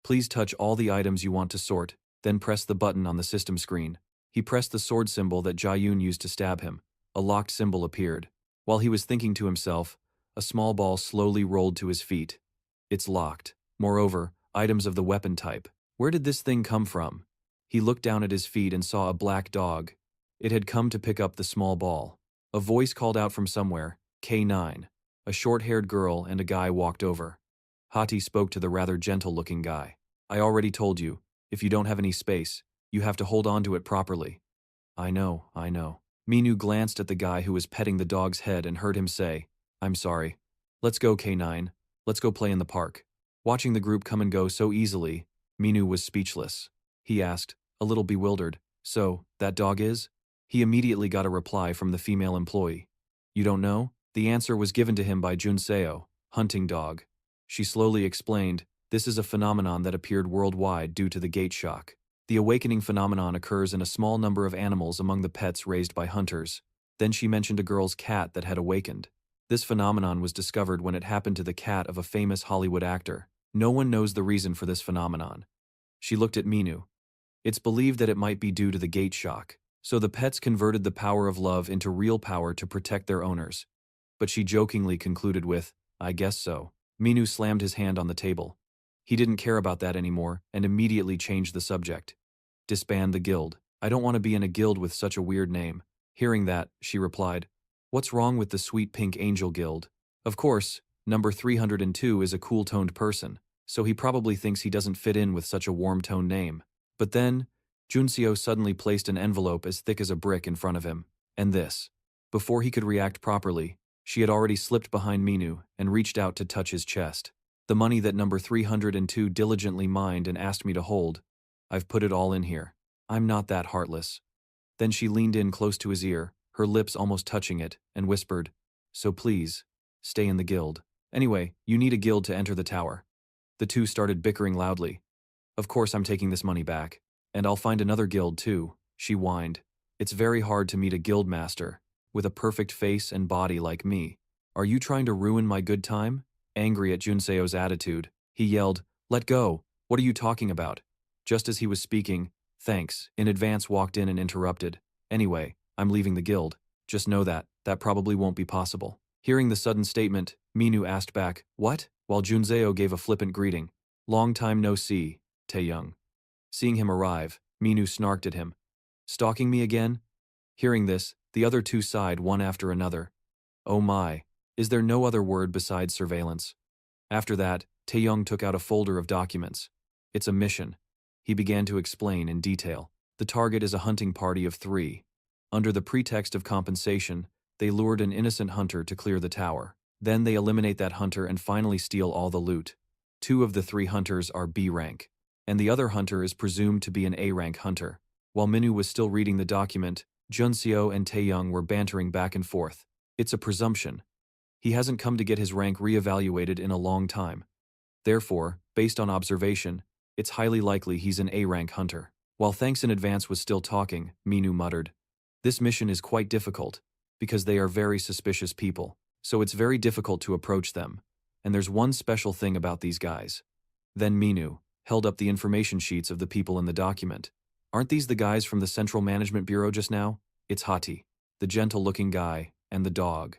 "Please touch all the items you want to sort, then press the button on the system screen." He pressed the sword symbol that Jiayun used to stab him. A locked symbol appeared. While he was thinking to himself, a small ball slowly rolled to his feet. "It's locked. Moreover, items of the weapon type. Where did this thing come from?" He looked down at his feet and saw a black dog. It had come to pick up the small ball. A voice called out from somewhere, "K9. A short-haired girl and a guy walked over. Hati spoke to the rather gentle-looking guy. "I already told you, if you don't have any space, you have to hold on to it properly." I know. Minu glanced at the guy who was petting the dog's head and heard him say, "I'm sorry. Let's go, K9. Let's go play in the park." Watching the group come and go so easily, Minu was speechless. He asked, a little bewildered, "So, that dog is?" He immediately got a reply from the female employee. "You don't know?" The answer was given to him by Junseo, hunting dog. She slowly explained, "This is a phenomenon that appeared worldwide due to the gate shock. The awakening phenomenon occurs in a small number of animals among the pets raised by hunters." Then she mentioned a girl's cat that had awakened. This phenomenon was discovered when it happened to the cat of a famous Hollywood actor. No one knows the reason for this phenomenon. She looked at Minu. "It's believed that it might be due to the gate shock. So the pets converted the power of love into real power to protect their owners." But she jokingly concluded with, "I guess so." Minu slammed his hand on the table. He didn't care about that anymore and immediately changed the subject. "Disband the guild. I don't want to be in a guild with such a weird name." Hearing that, she replied, "What's wrong with the Sweet Pink Angel Guild?" Of course, Number 302 is a cool-toned person, so he probably thinks he doesn't fit in with such a warm-toned name. But then, Junseo suddenly placed an envelope as thick as a brick in front of him. And this. Before he could react properly, she had already slipped behind Minu and reached out to touch his chest. The money that number 302 diligently mined and asked me to hold. I've put it all in here. I'm not that heartless. Then she leaned in close to his ear, her lips almost touching it, and whispered, "So please, stay in the guild. Anyway, you need a guild to enter the tower." The two started bickering loudly. "Of course I'm taking this money back. And I'll find another guild too," she whined. "It's very hard to meet a guild master with a perfect face and body like me. Are you trying to ruin my good time?" Angry at Junseo's attitude, he yelled, "Let go! What are you talking about?" Just as he was speaking, Thanks in advance walked in and interrupted. "Anyway, I'm leaving the guild. Just know that probably won't be possible." Hearing the sudden statement, Minu asked back, "What?" While Junseo gave a flippant greeting. "Long time no see, Taeyoung." Seeing him arrive, Minu snarked at him. "Stalking me again?" Hearing this, the other two sighed one after another. Oh my, is there no other word besides surveillance? After that, Taeyoung took out a folder of documents. "It's a mission." He began to explain in detail. The target is a hunting party of 3. Under the pretext of compensation, they lured an innocent hunter to clear the tower. Then they eliminate that hunter and finally steal all the loot. 2 of the 3 hunters are B rank, and the other hunter is presumed to be an A rank hunter. While Minu was still reading the document, Junseo and Taeyoung were bantering back and forth. It's a presumption. He hasn't come to get his rank reevaluated in a long time. Therefore, based on observation, it's highly likely he's an A-rank hunter. While Thanks in Advance was still talking, Minu muttered, "This mission is quite difficult, because they are very suspicious people, so it's very difficult to approach them. And there's one special thing about these guys." Then Minu held up the information sheets of the people in the document. "Aren't these the guys from the Central Management Bureau just now? It's Hati, the gentle-looking guy, and the dog."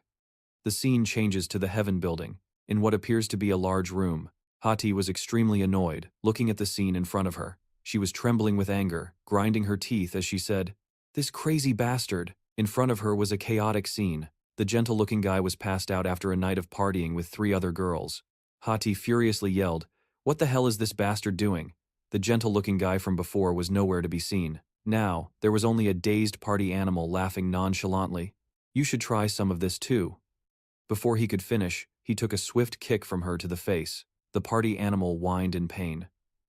The scene changes to the Heaven Building. In what appears to be a large room, Hati was extremely annoyed, looking at the scene in front of her. She was trembling with anger, grinding her teeth as she said, "This crazy bastard." In front of her was a chaotic scene. The gentle-looking guy was passed out after a night of partying with 3 other girls. Hati furiously yelled, "What the hell is this bastard doing?" The gentle-looking guy from before was nowhere to be seen. Now, there was only a dazed party animal laughing nonchalantly. "You should try some of this too." Before he could finish, he took a swift kick from her to the face. The party animal whined in pain.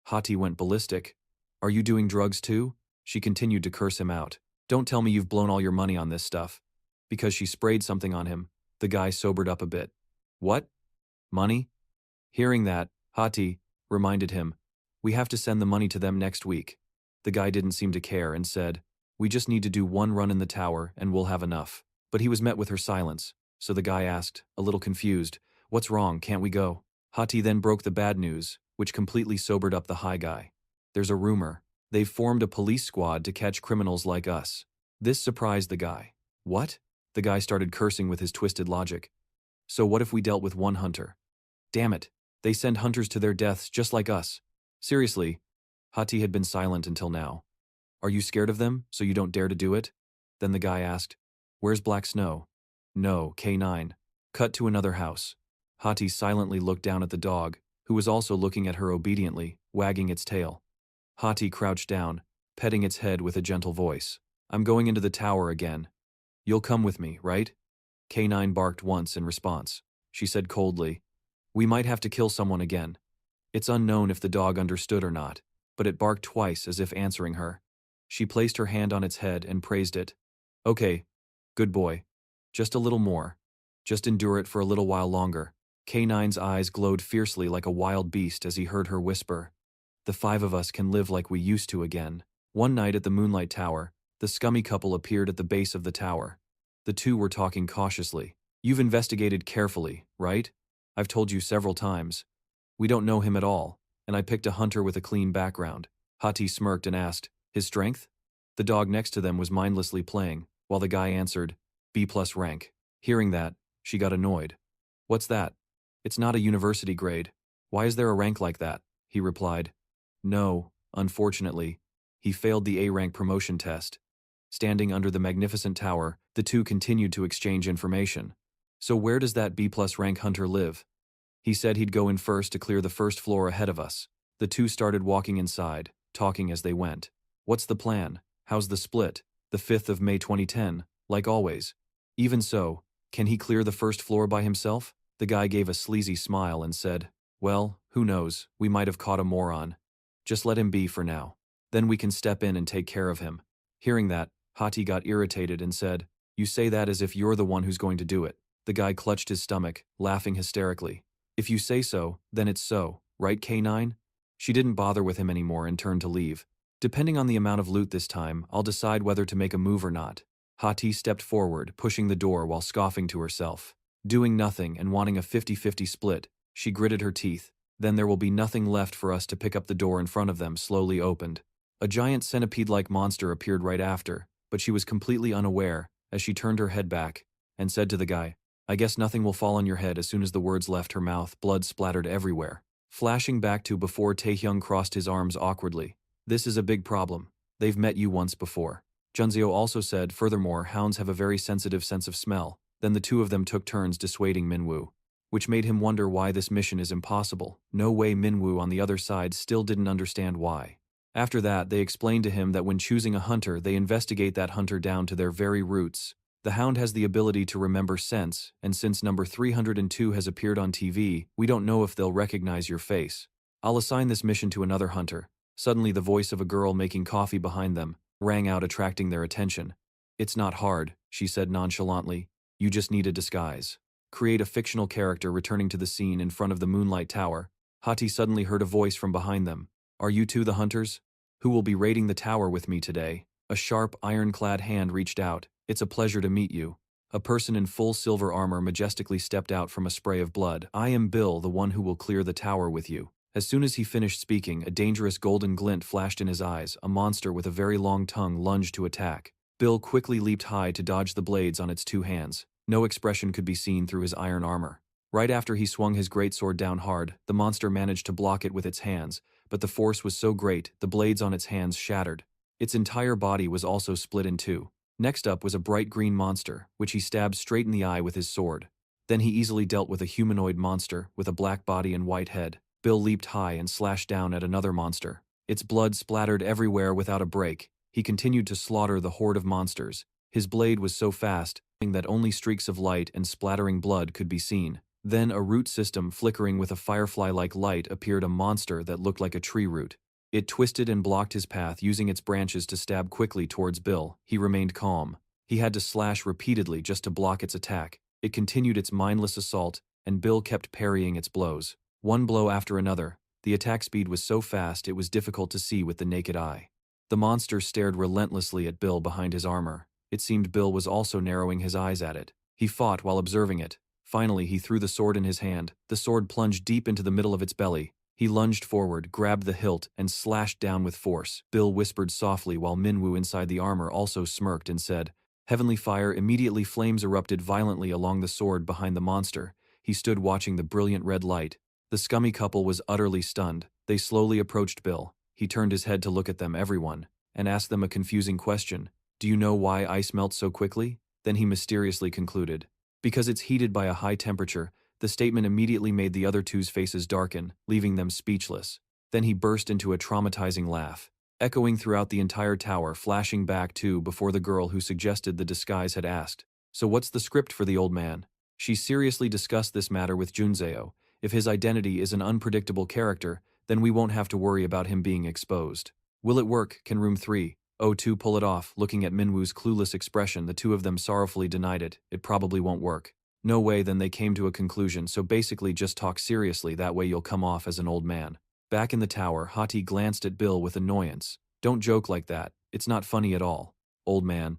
Hati went ballistic. "Are you doing drugs too?" She continued to curse him out. "Don't tell me you've blown all your money on this stuff." Because she sprayed something on him, the guy sobered up a bit. "What? Money?" Hearing that, Hati reminded him, "We have to send the money to them next week." The guy didn't seem to care and said, "We just need to do 1 run in the tower and we'll have enough." But he was met with her silence, so the guy asked, a little confused, "What's wrong, can't we go?" Hati then broke the bad news, which completely sobered up the high guy. "There's a rumor. They've formed a police squad to catch criminals like us." This surprised the guy. "What?" The guy started cursing with his twisted logic. "So what if we dealt with 1 hunter?" "Damn it, they send hunters to their deaths just like us." "Seriously?" Hati had been silent until now. "Are you scared of them, so you don't dare to do it?" Then the guy asked, "Where's Black Snow?" "No, K9. Cut to another house." Hati silently looked down at the dog, who was also looking at her obediently, wagging its tail. Hati crouched down, petting its head with a gentle voice. "I'm going into the tower again. You'll come with me, right?" K9 barked once in response. She said coldly, "We might have to kill someone again." It's unknown if the dog understood or not, but it barked twice as if answering her. She placed her hand on its head and praised it. "Okay, good boy. Just a little more. Just endure it for a little while longer." K9's eyes glowed fiercely like a wild beast as he heard her whisper, "The 5 of us can live like we used to again." One night at the Moonlight Tower, the scummy couple appeared at the base of the tower. The 2 were talking cautiously. "You've investigated carefully, right? I've told you several times. We don't know him at all, and I picked a hunter with a clean background." Hati smirked and asked, "His strength?" The dog next to them was mindlessly playing, while the guy answered, "B+ rank." Hearing that, she got annoyed. "What's that?" "It's not a university grade. Why is there a rank like that?" he replied. "No, unfortunately. He failed the A-rank promotion test." Standing under the magnificent tower, the 2 continued to exchange information. "So where does that B+ rank hunter live?" He said he'd go in first to clear the first floor ahead of us. The two started walking inside, talking as they went. What's the plan? How's the split? The 5th of May 2010, like always. Even so, can he clear the first floor by himself? The guy gave a sleazy smile and said, well, who knows, we might have caught a moron. Just let him be for now. Then we can step in and take care of him. Hearing that, Hati got irritated and said, you say that as if you're the one who's going to do it. The guy clutched his stomach, laughing hysterically. If you say so, then it's so, right K9? She didn't bother with him anymore and turned to leave. Depending on the amount of loot this time, I'll decide whether to make a move or not. Hati stepped forward, pushing the door while scoffing to herself. Doing nothing and wanting a 50-50 split, she gritted her teeth. Then there will be nothing left for us to pick up. The door in front of them slowly opened. A giant centipede-like monster appeared right after, but she was completely unaware as she turned her head back and said to the guy, I guess nothing will fall on your head. As soon as the words left her mouth, blood splattered everywhere. Flashing back to before Taehyung crossed his arms awkwardly. This is a big problem. They've met you once before. Junzeo also said, furthermore, hounds have a very sensitive sense of smell. Then the two of them took turns dissuading Minwoo, which made him wonder why this mission is impossible. No way. Minwoo on the other side still didn't understand why. After that, they explained to him that when choosing a hunter, they investigate that hunter down to their very roots. The hound has the ability to remember scents, and since number 302 has appeared on TV, we don't know if they'll recognize your face. I'll assign this mission to another hunter. Suddenly the voice of a girl making coffee behind them rang out, attracting their attention. It's not hard, she said nonchalantly. You just need a disguise. Create a fictional character returning to the scene in front of the Moonlight Tower. Hati suddenly heard a voice from behind them. Are you two the hunters? Who will be raiding the tower with me today? A sharp, ironclad hand reached out. It's a pleasure to meet you. A person in full silver armor majestically stepped out from a spray of blood. I am Bill, the one who will clear the tower with you. As soon as he finished speaking, a dangerous golden glint flashed in his eyes. A monster with a very long tongue lunged to attack. Bill quickly leaped high to dodge the blades on its two hands. No expression could be seen through his iron armor. Right after he swung his greatsword down hard, the monster managed to block it with its hands, but the force was so great, the blades on its hands shattered. Its entire body was also split in two. Next up was a bright green monster, which he stabbed straight in the eye with his sword. Then he easily dealt with a humanoid monster with a black body and white head. Bill leaped high and slashed down at another monster. Its blood splattered everywhere without a break. He continued to slaughter the horde of monsters. His blade was so fast that only streaks of light and splattering blood could be seen. Then a root system flickering with a firefly-like light appeared, a monster that looked like a tree root. It twisted and blocked his path, using its branches to stab quickly towards Bill. He remained calm. He had to slash repeatedly just to block its attack. It continued its mindless assault, and Bill kept parrying its blows. One blow after another. The attack speed was so fast it was difficult to see with the naked eye. The monster stared relentlessly at Bill behind his armor. It seemed Bill was also narrowing his eyes at it. He fought while observing it. Finally, he threw the sword in his hand. The sword plunged deep into the middle of its belly. He lunged forward, grabbed the hilt, and slashed down with force. Bill whispered softly while Minwoo inside the armor also smirked and said, Heavenly fire. Immediately flames erupted violently along the sword behind the monster. He stood watching the brilliant red light. The scummy couple was utterly stunned. They slowly approached Bill. He turned his head to look at them, everyone, and asked them a confusing question. Do you know why ice melts so quickly? Then he mysteriously concluded, because it's heated by a high temperature. The statement immediately made the other two's faces darken, leaving them speechless. Then he burst into a traumatizing laugh, echoing throughout the entire tower, flashing back to before the girl who suggested the disguise had asked, So what's the script for the old man? She seriously discussed this matter with Junzeo. If his identity is an unpredictable character, then we won't have to worry about him being exposed. Will it work? Can room 302 pull it off? Looking at Minwoo's clueless expression, the two of them sorrowfully denied it. It probably won't work. No way. Then they came to a conclusion, so basically just talk seriously, that way you'll come off as an old man. Back in the tower, Hati glanced at Bill with annoyance. Don't joke like that. It's not funny at all. Old man.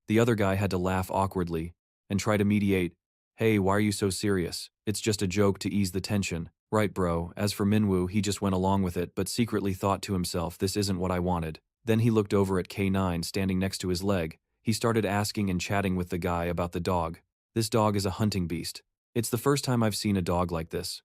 The other guy had to laugh awkwardly and try to mediate. Hey, why are you so serious? It's just a joke to ease the tension. Right, bro. As for Minwoo, he just went along with it, but secretly thought to himself, this isn't what I wanted. Then he looked over at K9 standing next to his leg. He started asking and chatting with the guy about the dog. This dog is a hunting beast. It's the first time I've seen a dog like this.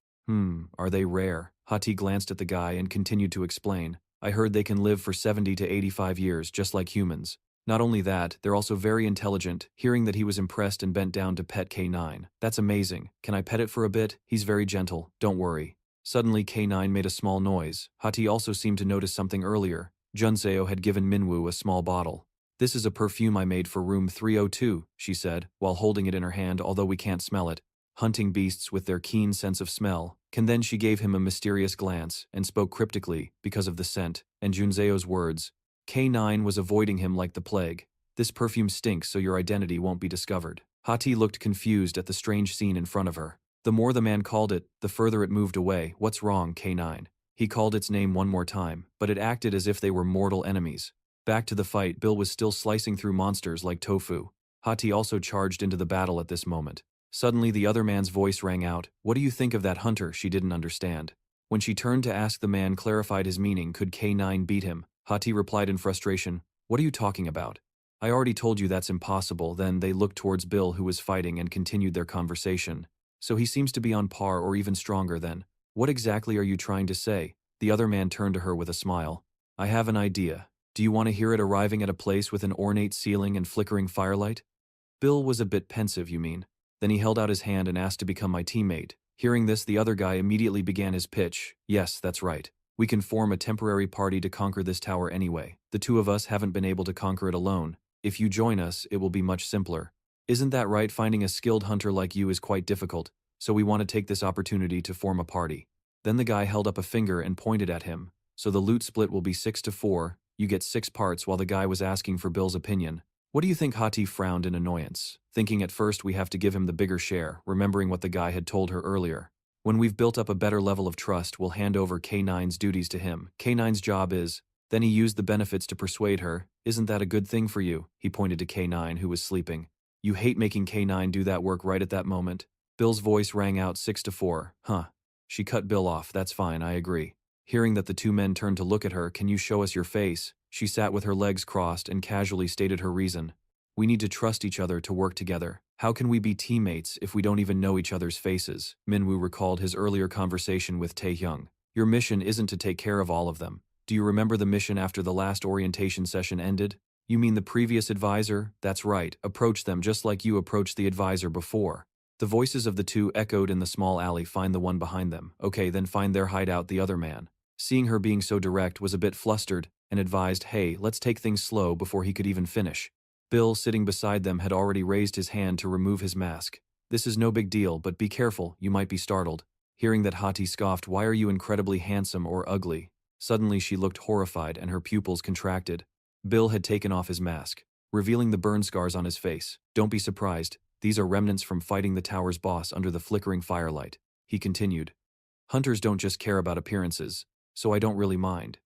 Are they rare? Hati glanced at the guy and continued to explain. I heard they can live for 70 to 85 years, just like humans. Not only that, they're also very intelligent. Hearing that he was impressed and bent down to pet K9. That's amazing. Can I pet it for a bit? He's very gentle, don't worry. Suddenly K9 made a small noise. Hati also seemed to notice something earlier. Junseo had given Minwoo a small bottle. This is a perfume I made for room 302, she said, while holding it in her hand although we can't smell it. Hunting beasts with their keen sense of smell. Then she gave him a mysterious glance and spoke cryptically because of the scent and Junseo's words. K9 was avoiding him like the plague. This perfume stinks so your identity won't be discovered. Hati looked confused at the strange scene in front of her. The more the man called it, the further it moved away. What's wrong, K9? He called its name one more time, but it acted as if they were mortal enemies. Back to the fight, Bill was still slicing through monsters like tofu. Hati also charged into the battle at this moment. Suddenly the other man's voice rang out. What do you think of that hunter? She didn't understand. When she turned to ask, the man clarified his meaning. Could K9 beat him? Hati replied in frustration. What are you talking about? I already told you that's impossible. Then they looked towards Bill, who was fighting, and continued their conversation. So he seems to be on par or even stronger then. What exactly are you trying to say? The other man turned to her with a smile. I have an idea. Do you want to hear it? Arriving at a place with an ornate ceiling and flickering firelight? Bill was a bit pensive. You mean? Then he held out his hand and asked to become my teammate. Hearing this, the other guy immediately began his pitch. Yes, that's right. We can form a temporary party to conquer this tower anyway. The two of us haven't been able to conquer it alone. If you join us, it will be much simpler. Isn't that right? Finding a skilled hunter like you is quite difficult, so we want to take this opportunity to form a party. Then the guy held up a finger and pointed at him. So the loot split will be 6-4, you get 6 parts. While the guy was asking for Bill's opinion. What do you think? Hati frowned in annoyance, thinking at first we have to give him the bigger share, remembering what the guy had told her earlier. When we've built up a better level of trust, we'll hand over K9's duties to him. K9's job is… Then he used the benefits to persuade her. Isn't that a good thing for you? He pointed to K9, who was sleeping. You hate making K9 do that work. Right at that moment, Bill's voice rang out. 6-4. Huh. She cut Bill off. That's fine, I agree. Hearing that, the two men turned to look at her. Can you show us your face? She sat with her legs crossed and casually stated her reason. We need to trust each other to work together. How can we be teammates if we don't even know each other's faces? Minwoo recalled his earlier conversation with Taehyung. Your mission isn't to take care of all of them. Do you remember the mission after the last orientation session ended? You mean the previous advisor? That's right. Approach them just like you approached the advisor before. The voices of the two echoed in the small alley. Find the one behind them. Okay, then find their hideout. The other man, seeing her being so direct, was a bit flustered and advised, hey, let's take things slow. Before he could even finish, Bill, sitting beside them, had already raised his hand to remove his mask. This is no big deal, but be careful, you might be startled. Hearing that, Hati scoffed. Why are you incredibly handsome or ugly? Suddenly she looked horrified and her pupils contracted. Bill had taken off his mask, revealing the burn scars on his face. Don't be surprised, these are remnants from fighting the tower's boss under the flickering firelight. He continued. Hunters don't just care about appearances, so I don't really mind.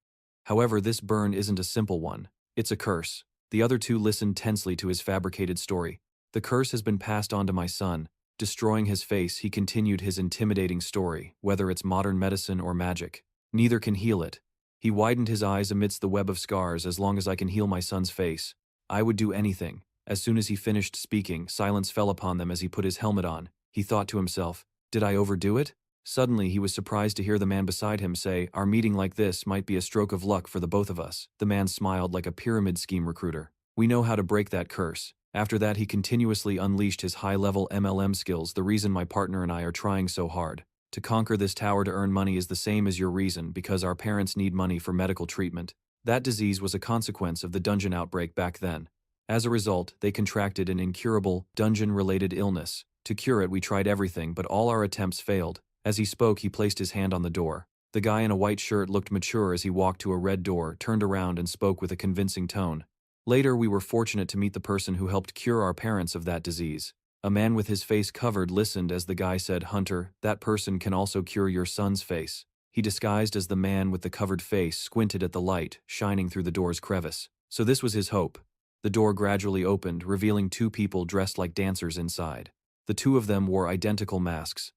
However, this burn isn't a simple one. It's a curse. The other two listened tensely to his fabricated story. The curse has been passed on to my son. Destroying his face, he continued his intimidating story. Whether it's modern medicine or magic, neither can heal it. He widened his eyes amidst the web of scars. As long as I can heal my son's face, I would do anything. As soon as he finished speaking, silence fell upon them as he put his helmet on. He thought to himself, did I overdo it? Suddenly he was surprised to hear the man beside him say, our meeting like this might be a stroke of luck for the both of us. The man smiled like a pyramid scheme recruiter. We know how to break that curse. After that, he continuously unleashed his high-level MLM skills. The reason my partner and I are trying so hard to conquer this tower to earn money is the same as your reason, because our parents need money for medical treatment. That disease was a consequence of the dungeon outbreak back then. As a result, they contracted an incurable, dungeon-related illness. To cure it, we tried everything, but all our attempts failed. As he spoke, he placed his hand on the door. The guy in a white shirt looked mature as he walked to a red door, turned around and spoke with a convincing tone. Later, we were fortunate to meet the person who helped cure our parents of that disease. A man with his face covered listened as the guy said, Hunter, that person can also cure your son's face. He disguised as the man with the covered face squinted at the light shining through the door's crevice. So this was his hope. The door gradually opened, revealing two people dressed like dancers inside. The two of them wore identical masks.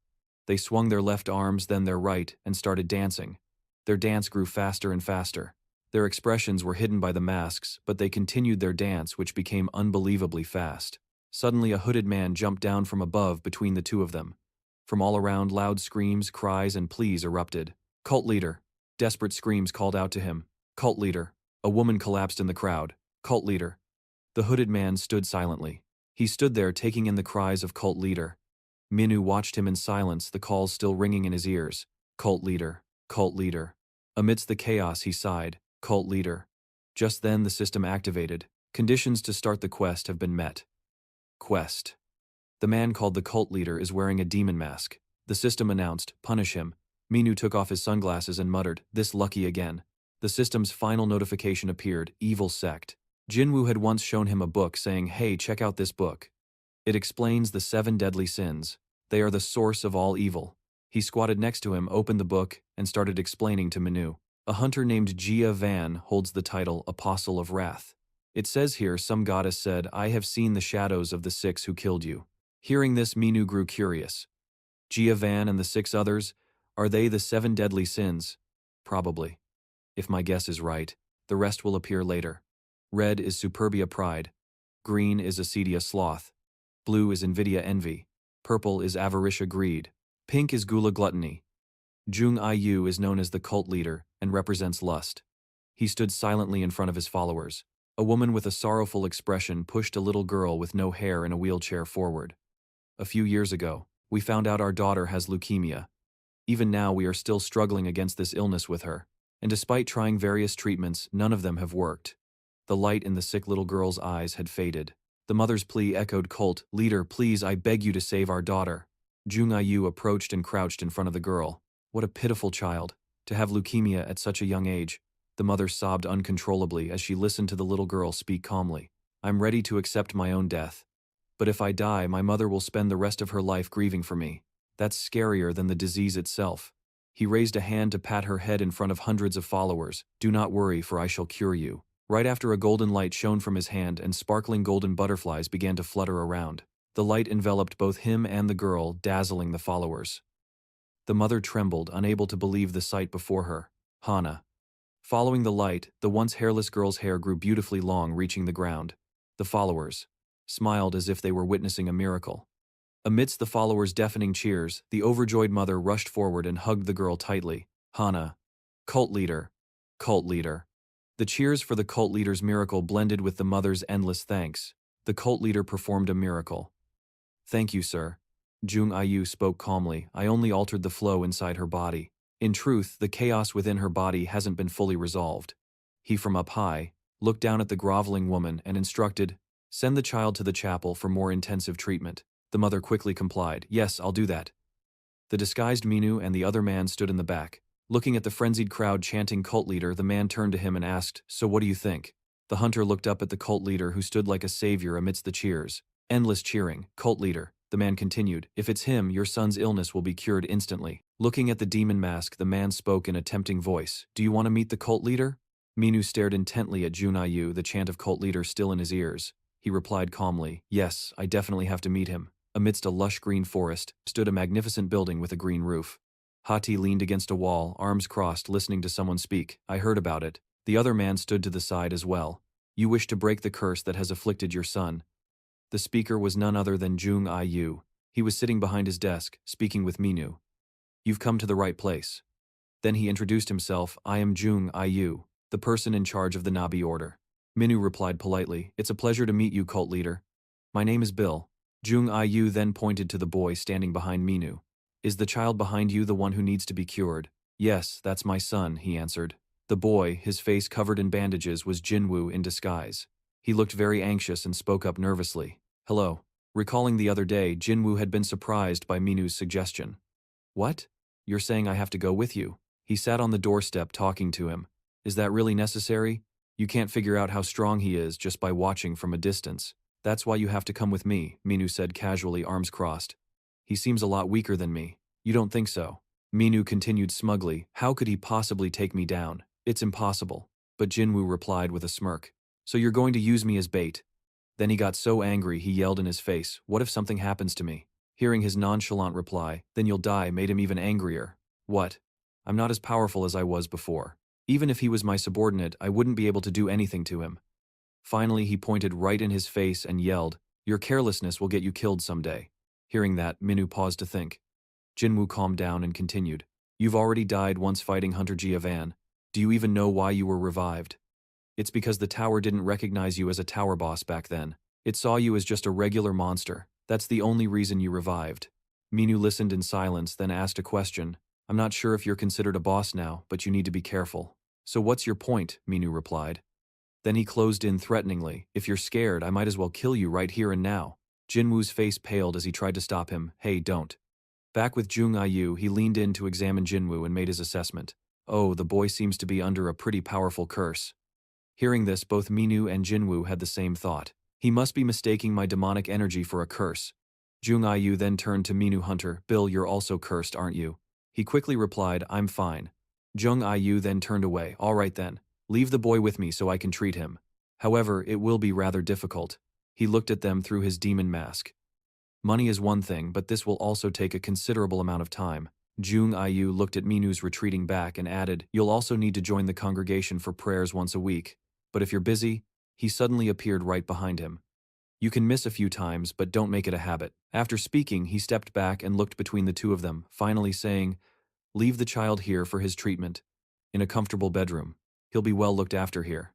They swung their left arms, then their right, and started dancing. Their dance grew faster and faster. Their expressions were hidden by the masks, but they continued their dance, which became unbelievably fast. Suddenly a hooded man jumped down from above between the two of them. From all around, loud screams, cries, and pleas erupted. Cult leader! Desperate screams called out to him. Cult leader! A woman collapsed in the crowd. Cult leader! The hooded man stood silently. He stood there taking in the cries of cult leader. Minu watched him in silence, the calls still ringing in his ears. Cult leader, cult leader. Amidst the chaos he sighed, cult leader. Just then the system activated. Conditions to start the quest have been met. Quest. The man called the cult leader is wearing a demon mask. The system announced, punish him. Minu took off his sunglasses and muttered, this lucky again. The system's final notification appeared, evil sect. Jinwoo had once shown him a book saying, hey, check out this book. It explains the 7 deadly sins. They are the source of all evil. He squatted next to him, opened the book, and started explaining to Minu. A hunter named Jia Van holds the title Apostle of Wrath. It says here some goddess said, I have seen the shadows of the 6 who killed you. Hearing this, Minu grew curious. Jia Van and the 6 others, are they the 7 deadly sins? Probably. If my guess is right, the rest will appear later. Red is Superbia Pride. Green is Acedia Sloth. Blue is Invidia Envy. Purple is Avaricia Greed. Pink is Gula Gluttony. Jung Ianu is known as the cult leader and represents lust. He stood silently in front of his followers. A woman with a sorrowful expression pushed a little girl with no hair in a wheelchair forward. A few years ago, we found out our daughter has leukemia. Even now we are still struggling against this illness with her, and despite trying various treatments, none of them have worked. The light in the sick little girl's eyes had faded. The mother's plea echoed, cult leader, please, I beg you to save our daughter. Jung Ianu approached and crouched in front of the girl. What a pitiful child, to have leukemia at such a young age. The mother sobbed uncontrollably as she listened to the little girl speak calmly. I'm ready to accept my own death. But if I die, my mother will spend the rest of her life grieving for me. That's scarier than the disease itself. He raised a hand to pat her head in front of hundreds of followers. Do not worry, for I shall cure you. Right after, a golden light shone from his hand and sparkling golden butterflies began to flutter around. The light enveloped both him and the girl, dazzling the followers. The mother trembled, unable to believe the sight before her. Hana. Following the light, the once hairless girl's hair grew beautifully long, reaching the ground. The followers smiled as if they were witnessing a miracle. Amidst the followers' deafening cheers, the overjoyed mother rushed forward and hugged the girl tightly. Hana. Cult leader. Cult leader. The cheers for the cult leader's miracle blended with the mother's endless thanks. The cult leader performed a miracle. Thank you, sir. Jung Ianu spoke calmly. I only altered the flow inside her body. In truth, the chaos within her body hasn't been fully resolved. He, from up high, looked down at the groveling woman and instructed, send the child to the chapel for more intensive treatment. The mother quickly complied. Yes, I'll do that. The disguised Minu and the other man stood in the back. Looking at the frenzied crowd chanting cult leader, the man turned to him and asked, so what do you think? The hunter looked up at the cult leader, who stood like a savior amidst the cheers. Endless cheering. Cult leader. The man continued, if it's him, your son's illness will be cured instantly. Looking at the demon mask, the man spoke in a tempting voice. Do you want to meet the cult leader? Minu stared intently at Jun Ianu, the chant of cult leader still in his ears. He replied calmly, yes, I definitely have to meet him. Amidst a lush green forest, stood a magnificent building with a green roof. Hati leaned against a wall, arms crossed, listening to someone speak. I heard about it. The other man stood to the side as well. You wish to break the curse that has afflicted your son. The speaker was none other than Jung Ianu. He was sitting behind his desk, speaking with Minu. You've come to the right place. Then he introduced himself. I am Jung Ianu, the person in charge of the Nabi order. Minu replied politely, it's a pleasure to meet you, cult leader. My name is Bill. Jung Ianu then pointed to the boy standing behind Minu. Is the child behind you the one who needs to be cured? Yes, that's my son, he answered. The boy, his face covered in bandages, was Jinwoo in disguise. He looked very anxious and spoke up nervously. Hello. Recalling the other day, Jinwoo had been surprised by Minu's suggestion. What? You're saying I have to go with you? He sat on the doorstep talking to him. Is that really necessary? You can't figure out how strong he is just by watching from a distance. That's why you have to come with me, Minu said casually, arms crossed. He seems a lot weaker than me. You don't think so? Minu continued smugly. How could he possibly take me down? It's impossible. But Jinwoo replied with a smirk. So you're going to use me as bait? Then he got so angry he yelled in his face, what if something happens to me? Hearing his nonchalant reply, then you'll die, made him even angrier. What? I'm not as powerful as I was before. Even if he was my subordinate, I wouldn't be able to do anything to him. Finally, he pointed right in his face and yelled, your carelessness will get you killed someday. Hearing that, Minu paused to think. Jinwoo calmed down and continued. You've already died once fighting Hunter Jiavan. Do you even know why you were revived? It's because the tower didn't recognize you as a tower boss back then. It saw you as just a regular monster. That's the only reason you revived. Minu listened in silence, then asked a question. I'm not sure if you're considered a boss now, but you need to be careful. So what's your point? Minu replied. Then he closed in threateningly. If you're scared, I might as well kill you right here and now. Jinwoo's face paled as he tried to stop him. Hey, don't. Back with Jung Ianu, he leaned in to examine Jinwoo and made his assessment. Oh, the boy seems to be under a pretty powerful curse. Hearing this, both Minu and Jinwoo had the same thought. He must be mistaking my demonic energy for a curse. Jung Ianu then turned to Minu Hunter. Bill, you're also cursed, aren't you? He quickly replied, I'm fine. Jung Ianu then turned away. All right then. Leave the boy with me so I can treat him. However, it will be rather difficult. He looked at them through his demon mask. Money is one thing, but this will also take a considerable amount of time. Jung Ianu looked at Minu's retreating back and added, You'll also need to join the congregation for prayers once a week. But if you're busy, he suddenly appeared right behind him. You can miss a few times, but don't make it a habit. After speaking, he stepped back and looked between the two of them, finally saying, Leave the child here for his treatment. In a comfortable bedroom. He'll be well looked after here.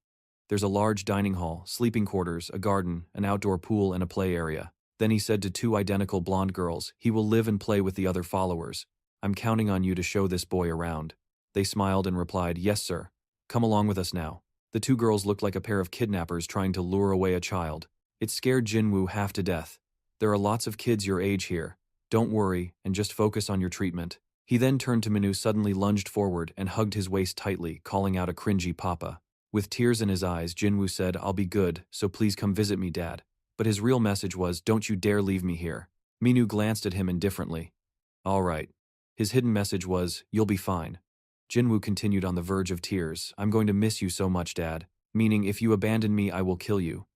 There's a large dining hall, sleeping quarters, a garden, an outdoor pool, and a play area. Then he said to two identical blonde girls, He will live and play with the other followers. I'm counting on you to show this boy around. They smiled and replied, Yes, sir. Come along with us now. The two girls looked like a pair of kidnappers trying to lure away a child. It scared Jinwoo half to death. There are lots of kids your age here. Don't worry, and just focus on your treatment. He then turned to Minu, suddenly lunged forward and hugged his waist tightly, calling out a cringy papa. With tears in his eyes, Jinwoo said, I'll be good, so please come visit me, Dad. But his real message was, don't you dare leave me here. Minu glanced at him indifferently. All right. His hidden message was, you'll be fine. Jinwoo continued on the verge of tears. I'm going to miss you so much, Dad. Meaning, if you abandon me, I will kill you.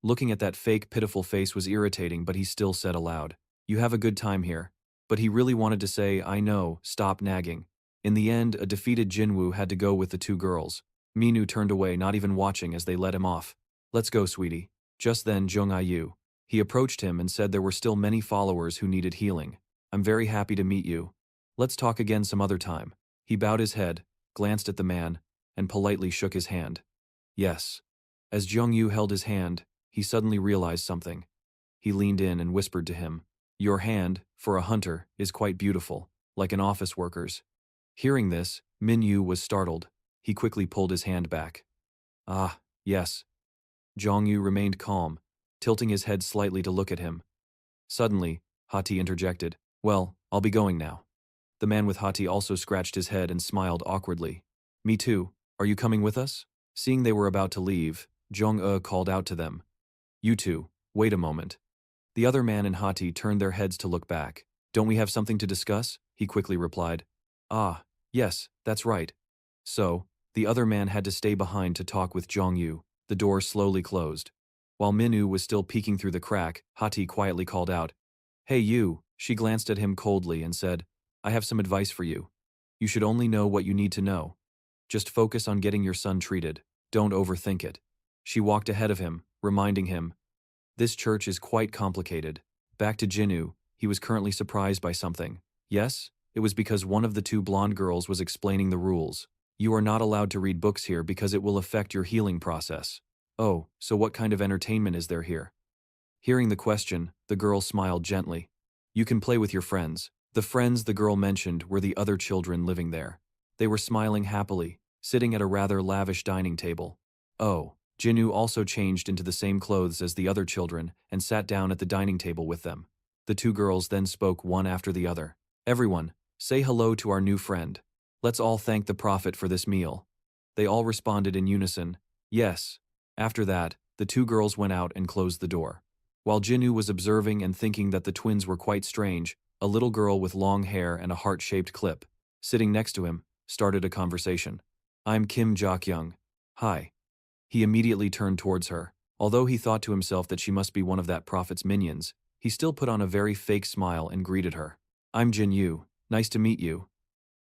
Looking at that fake, pitiful face was irritating, but he still said aloud, You have a good time here. But he really wanted to say, I know, stop nagging. In the end, a defeated Jinwoo had to go with the two girls. Minu turned away, not even watching as they let him off. Let's go, sweetie. Just then, Jung Ianu. He approached him and said there were still many followers who needed healing. I'm very happy to meet you. Let's talk again some other time. He bowed his head, glanced at the man, and politely shook his hand. Yes. As Jung Yu held his hand, he suddenly realized something. He leaned in and whispered to him, Your hand, for a hunter, is quite beautiful, like an office worker's. Hearing this, Min Yu was startled. He quickly pulled his hand back. Ah, yes. Jong Yu remained calm, tilting his head slightly to look at him. Suddenly, Hati interjected, Well, I'll be going now. The man with Hati also scratched his head and smiled awkwardly. Me too. Are you coming with us? Seeing they were about to leave, Jong-e called out to them. You two, wait a moment. The other man and Hati turned their heads to look back. Don't we have something to discuss? He quickly replied. Ah, yes, that's right. So, the other man had to stay behind to talk with Jong-yu. The door slowly closed. While Minu was still peeking through the crack, Hati quietly called out, Hey you. She glanced at him coldly and said, I have some advice for you. You should only know what you need to know. Just focus on getting your son treated. Don't overthink it. She walked ahead of him, reminding him, This church is quite complicated. Back to Jinu, he was currently surprised by something. Yes, it was because one of the two blonde girls was explaining the rules. You are not allowed to read books here because it will affect your healing process. Oh, so what kind of entertainment is there here? Hearing the question, the girl smiled gently. You can play with your friends. The friends the girl mentioned were the other children living there. They were smiling happily, sitting at a rather lavish dining table. Oh, Jinu also changed into the same clothes as the other children and sat down at the dining table with them. The two girls then spoke one after the other. Everyone, say hello to our new friend. Let's all thank the Prophet for this meal. They all responded in unison, Yes. After that, the two girls went out and closed the door. While Jinu was observing and thinking that the twins were quite strange, a little girl with long hair and a heart-shaped clip, sitting next to him, started a conversation. I'm Kim Jak-young. Hi. He immediately turned towards her. Although he thought to himself that she must be one of that prophet's minions, he still put on a very fake smile and greeted her. I'm Jin Yu. Nice to meet you.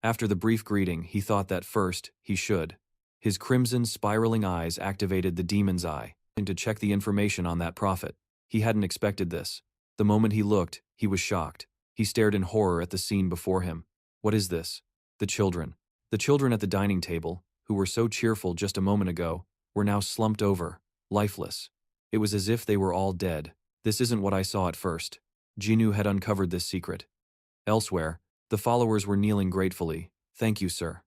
After the brief greeting, he thought that first, he should. His crimson, spiraling eyes activated the demon's eye, and to check the information on that prophet. He hadn't expected this. The moment he looked, he was shocked. He stared in horror at the scene before him. What is this? The children. The children at the dining table, who were so cheerful just a moment ago, were now slumped over, lifeless. It was as if they were all dead. This isn't what I saw at first. Juno had uncovered this secret. Elsewhere, the followers were kneeling gratefully. Thank you, sir.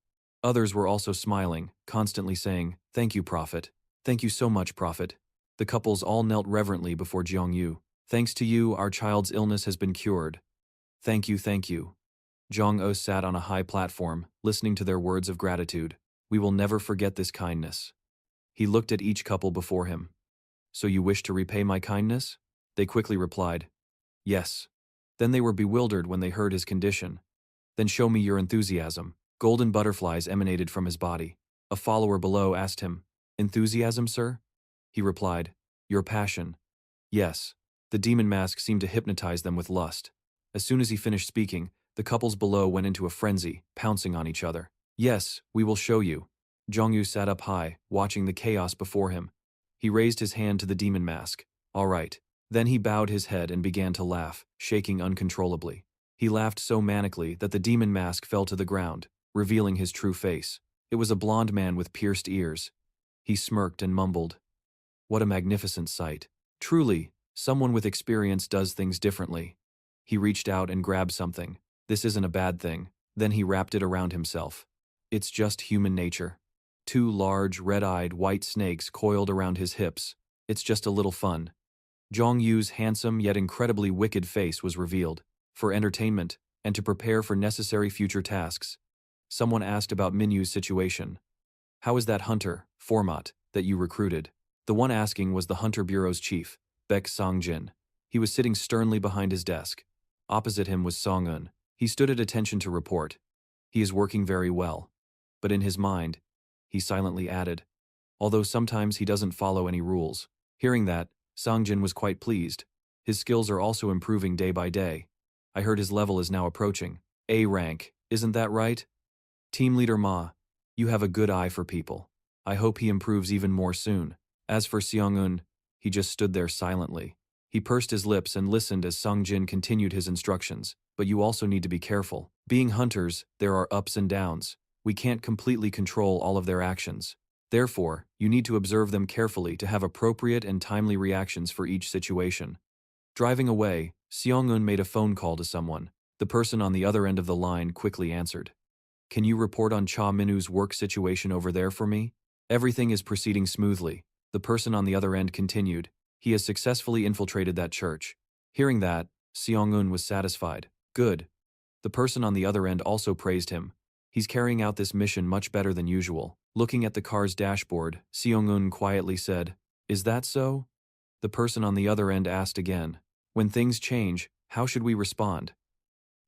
Others were also smiling, constantly saying, Thank you, Prophet. Thank you so much, Prophet. The couples all knelt reverently before Jiangyu. Thanks to you, our child's illness has been cured. Thank you, thank you. Zhang-O sat on a high platform, listening to their words of gratitude. We will never forget this kindness. He looked at each couple before him. So you wish to repay my kindness? They quickly replied, Yes. Then they were bewildered when they heard his condition. Then show me your enthusiasm. Golden butterflies emanated from his body. A follower below asked him, Enthusiasm, sir? He replied, Your passion. Yes. The demon mask seemed to hypnotize them with lust. As soon as he finished speaking, the couples below went into a frenzy, pouncing on each other. Yes, we will show you. Zhongyu sat up high, watching the chaos before him. He raised his hand to the demon mask. All right. Then he bowed his head and began to laugh, shaking uncontrollably. He laughed so manically that the demon mask fell to the ground, revealing his true face. It was a blond man with pierced ears. He smirked and mumbled. What a magnificent sight. Truly, someone with experience does things differently. He reached out and grabbed something. This isn't a bad thing. Then he wrapped it around himself. It's just human nature. 2 large, red-eyed, white snakes coiled around his hips. It's just a little fun. Zhang Yu's handsome yet incredibly wicked face was revealed, for entertainment, and to prepare for necessary future tasks. Someone asked about Minyu's situation. How is that hunter, Format, that you recruited? The one asking was the Hunter Bureau's chief, Baek Songjin. He was sitting sternly behind his desk. Opposite him was Song-un. He stood at attention to report. He is working very well. But in his mind, he silently added, although sometimes he doesn't follow any rules. Hearing that, Songjin was quite pleased. His skills are also improving day by day. I heard his level is now approaching A rank, isn't that right? Team Leader Ma, you have a good eye for people. I hope he improves even more soon. As for Seong-un, he just stood there silently. He pursed his lips and listened as Songjin continued his instructions. But you also need to be careful. Being hunters, there are ups and downs. We can't completely control all of their actions. Therefore, you need to observe them carefully to have appropriate and timely reactions for each situation. Driving away, Seong-un made a phone call to someone. The person on the other end of the line quickly answered. Can you report on Cha Minu's work situation over there for me? Everything is proceeding smoothly. The person on the other end continued. He has successfully infiltrated that church. Hearing that, Seong-un was satisfied. Good. The person on the other end also praised him. He's carrying out this mission much better than usual. Looking at the car's dashboard, Seong-un quietly said, Is that so? The person on the other end asked again. When things change, how should we respond?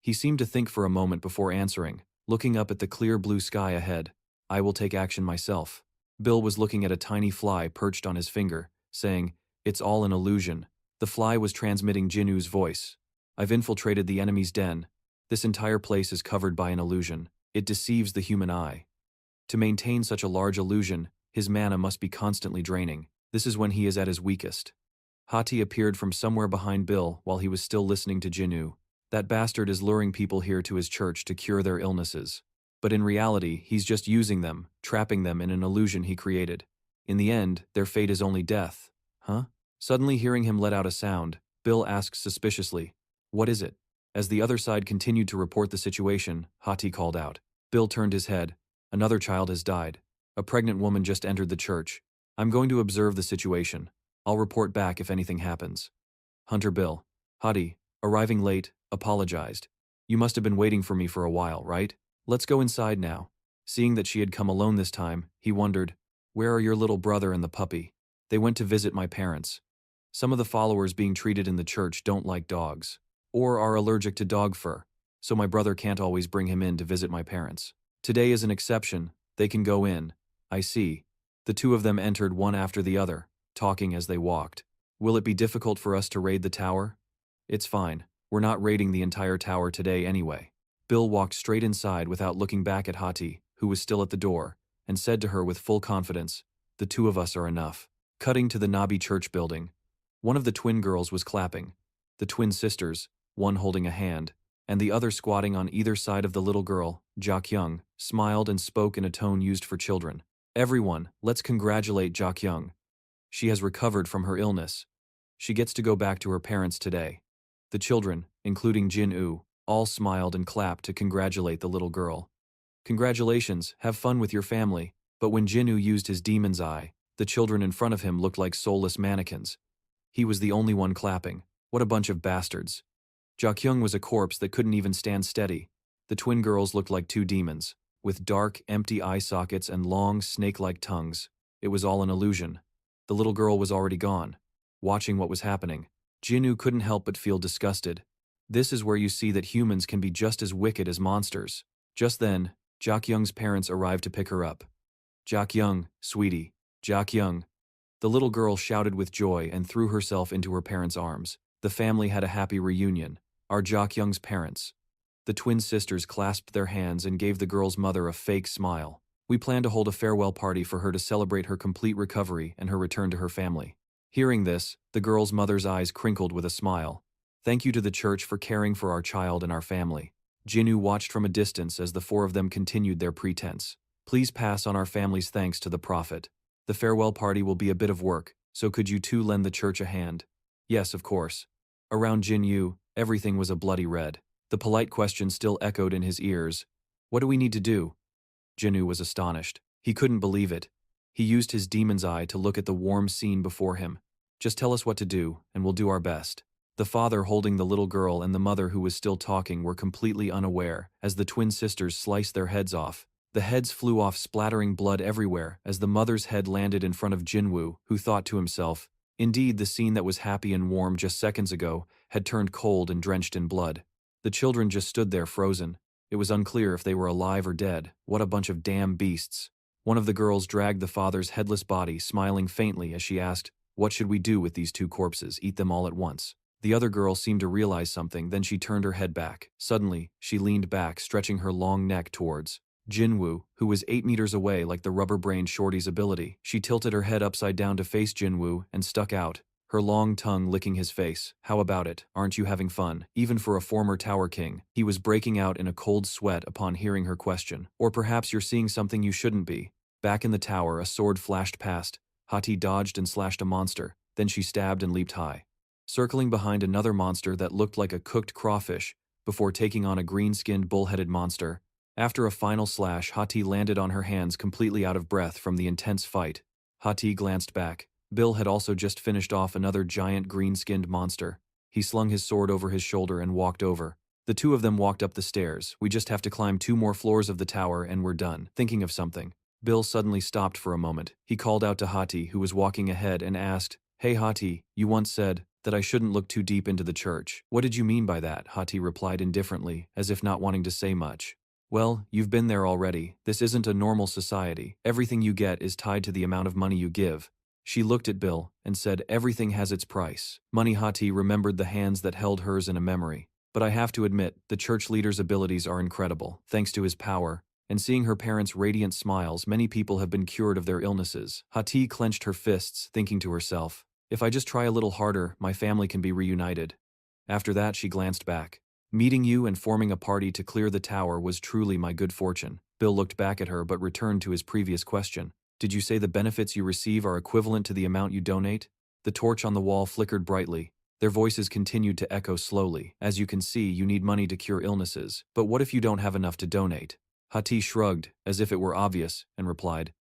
He seemed to think for a moment before answering, looking up at the clear blue sky ahead. I will take action myself. Bill was looking at a tiny fly perched on his finger, saying, It's all an illusion. The fly was transmitting Jinu's voice. I've infiltrated the enemy's den. This entire place is covered by an illusion. It deceives the human eye. To maintain such a large illusion, his mana must be constantly draining. This is when he is at his weakest. Hati appeared from somewhere behind Bill while he was still listening to Jinu. That bastard is luring people here to his church to cure their illnesses. But in reality, he's just using them, trapping them in an illusion he created. In the end, their fate is only death. Huh? Suddenly hearing him let out a sound, Bill asked suspiciously, What is it? As the other side continued to report the situation, Hati called out. Bill turned his head. Another child has died. A pregnant woman just entered the church. I'm going to observe the situation. I'll report back if anything happens. Hunter Bill. Hati, arriving late, apologized. You must have been waiting for me for a while, right? Let's go inside now. Seeing that she had come alone this time, he wondered, Where are your little brother and the puppy? They went to visit my parents. Some of the followers being treated in the church don't like dogs, or are allergic to dog fur, so my brother can't always bring him in to visit my parents. Today is an exception. They can go in. I see. The two of them entered one after the other, talking as they walked. Will it be difficult for us to raid the tower? It's fine. We're not raiding the entire tower today anyway. Bill walked straight inside without looking back at Hati, who was still at the door, and said to her with full confidence, The two of us are enough. Cutting to the Nabi church building. One of the twin girls was clapping. The twin sisters, one holding a hand, and the other squatting on either side of the little girl, Ja Kyung, smiled and spoke in a tone used for children. Everyone, let's congratulate Jokyung. She has recovered from her illness. She gets to go back to her parents today. The children, including Jin-woo, all smiled and clapped to congratulate the little girl. Congratulations, have fun with your family. But when Jin-woo used his demon's eye, the children in front of him looked like soulless mannequins. He was the only one clapping. What a bunch of bastards. Jokyung was a corpse that couldn't even stand steady. The twin girls looked like two demons, with dark, empty eye sockets and long, snake-like tongues. It was all an illusion. The little girl was already gone. Watching what was happening, Jin-woo couldn't help but feel disgusted. This is where you see that humans can be just as wicked as monsters. Just then, Jokyung's parents arrived to pick her up. Jokyung, sweetie, Jokyung. The little girl shouted with joy and threw herself into her parents' arms. The family had a happy reunion. Our Jokyung's parents. The twin sisters clasped their hands and gave the girl's mother a fake smile. We plan to hold a farewell party for her to celebrate her complete recovery and her return to her family. Hearing this, the girl's mother's eyes crinkled with a smile. Thank you to the church for caring for our child and our family. Jin-woo watched from a distance as the four of them continued their pretense. Please pass on our family's thanks to the prophet. The farewell party will be a bit of work, so could you two lend the church a hand? Yes, of course. Around Jin-woo, everything was a bloody red. The polite question still echoed in his ears. What do we need to do? Jin-woo was astonished. He couldn't believe it. He used his demon's eye to look at the warm scene before him. Just tell us what to do, and we'll do our best. The father holding the little girl and the mother who was still talking were completely unaware as the twin sisters sliced their heads off. The heads flew off, splattering blood everywhere as the mother's head landed in front of Jin-woo, who thought to himself, indeed the scene that was happy and warm just seconds ago had turned cold and drenched in blood. The children just stood there frozen. It was unclear if they were alive or dead. What a bunch of damn beasts. One of the girls dragged the father's headless body, smiling faintly as she asked, what should we do with these two corpses? Eat them all at once. The other girl seemed to realize something, then she turned her head back. Suddenly, she leaned back, stretching her long neck towards Jin-woo, who was 8 meters away like the rubber-brained shorty's ability. She tilted her head upside down to face Jin-woo and stuck out, her long tongue licking his face. How about it? Aren't you having fun? Even for a former Tower King, he was breaking out in a cold sweat upon hearing her question. Or perhaps you're seeing something you shouldn't be. Back in the tower, a sword flashed past. Hati dodged and slashed a monster, then she stabbed and leaped high, circling behind another monster that looked like a cooked crawfish, before taking on a green-skinned bull-headed monster. After a final slash, Hati landed on her hands completely out of breath from the intense fight. Hati glanced back. Bill had also just finished off another giant green-skinned monster. He slung his sword over his shoulder and walked over. The two of them walked up the stairs. We just have to climb 2 more floors of the tower and we're done. Thinking of something, Bill suddenly stopped for a moment. He called out to Hati, who was walking ahead, and asked, Hey Hati, you once said that I shouldn't look too deep into the church. What did you mean by that? Hati replied indifferently, as if not wanting to say much. Well, you've been there already. This isn't a normal society. Everything you get is tied to the amount of money you give. She looked at Bill and said, everything has its price. Money. Hati remembered the hands that held hers in a memory. But I have to admit, the church leader's abilities are incredible. Thanks to his power, and seeing her parents' radiant smiles, many people have been cured of their illnesses. Hati clenched her fists, thinking to herself, if I just try a little harder, my family can be reunited. After that, she glanced back. Meeting you and forming a party to clear the tower was truly my good fortune. Bill looked back at her but returned to his previous question. Did you say the benefits you receive are equivalent to the amount you donate? The torch on the wall flickered brightly. Their voices continued to echo slowly. As you can see, you need money to cure illnesses. But what if you don't have enough to donate? Hati shrugged, as if it were obvious, and replied,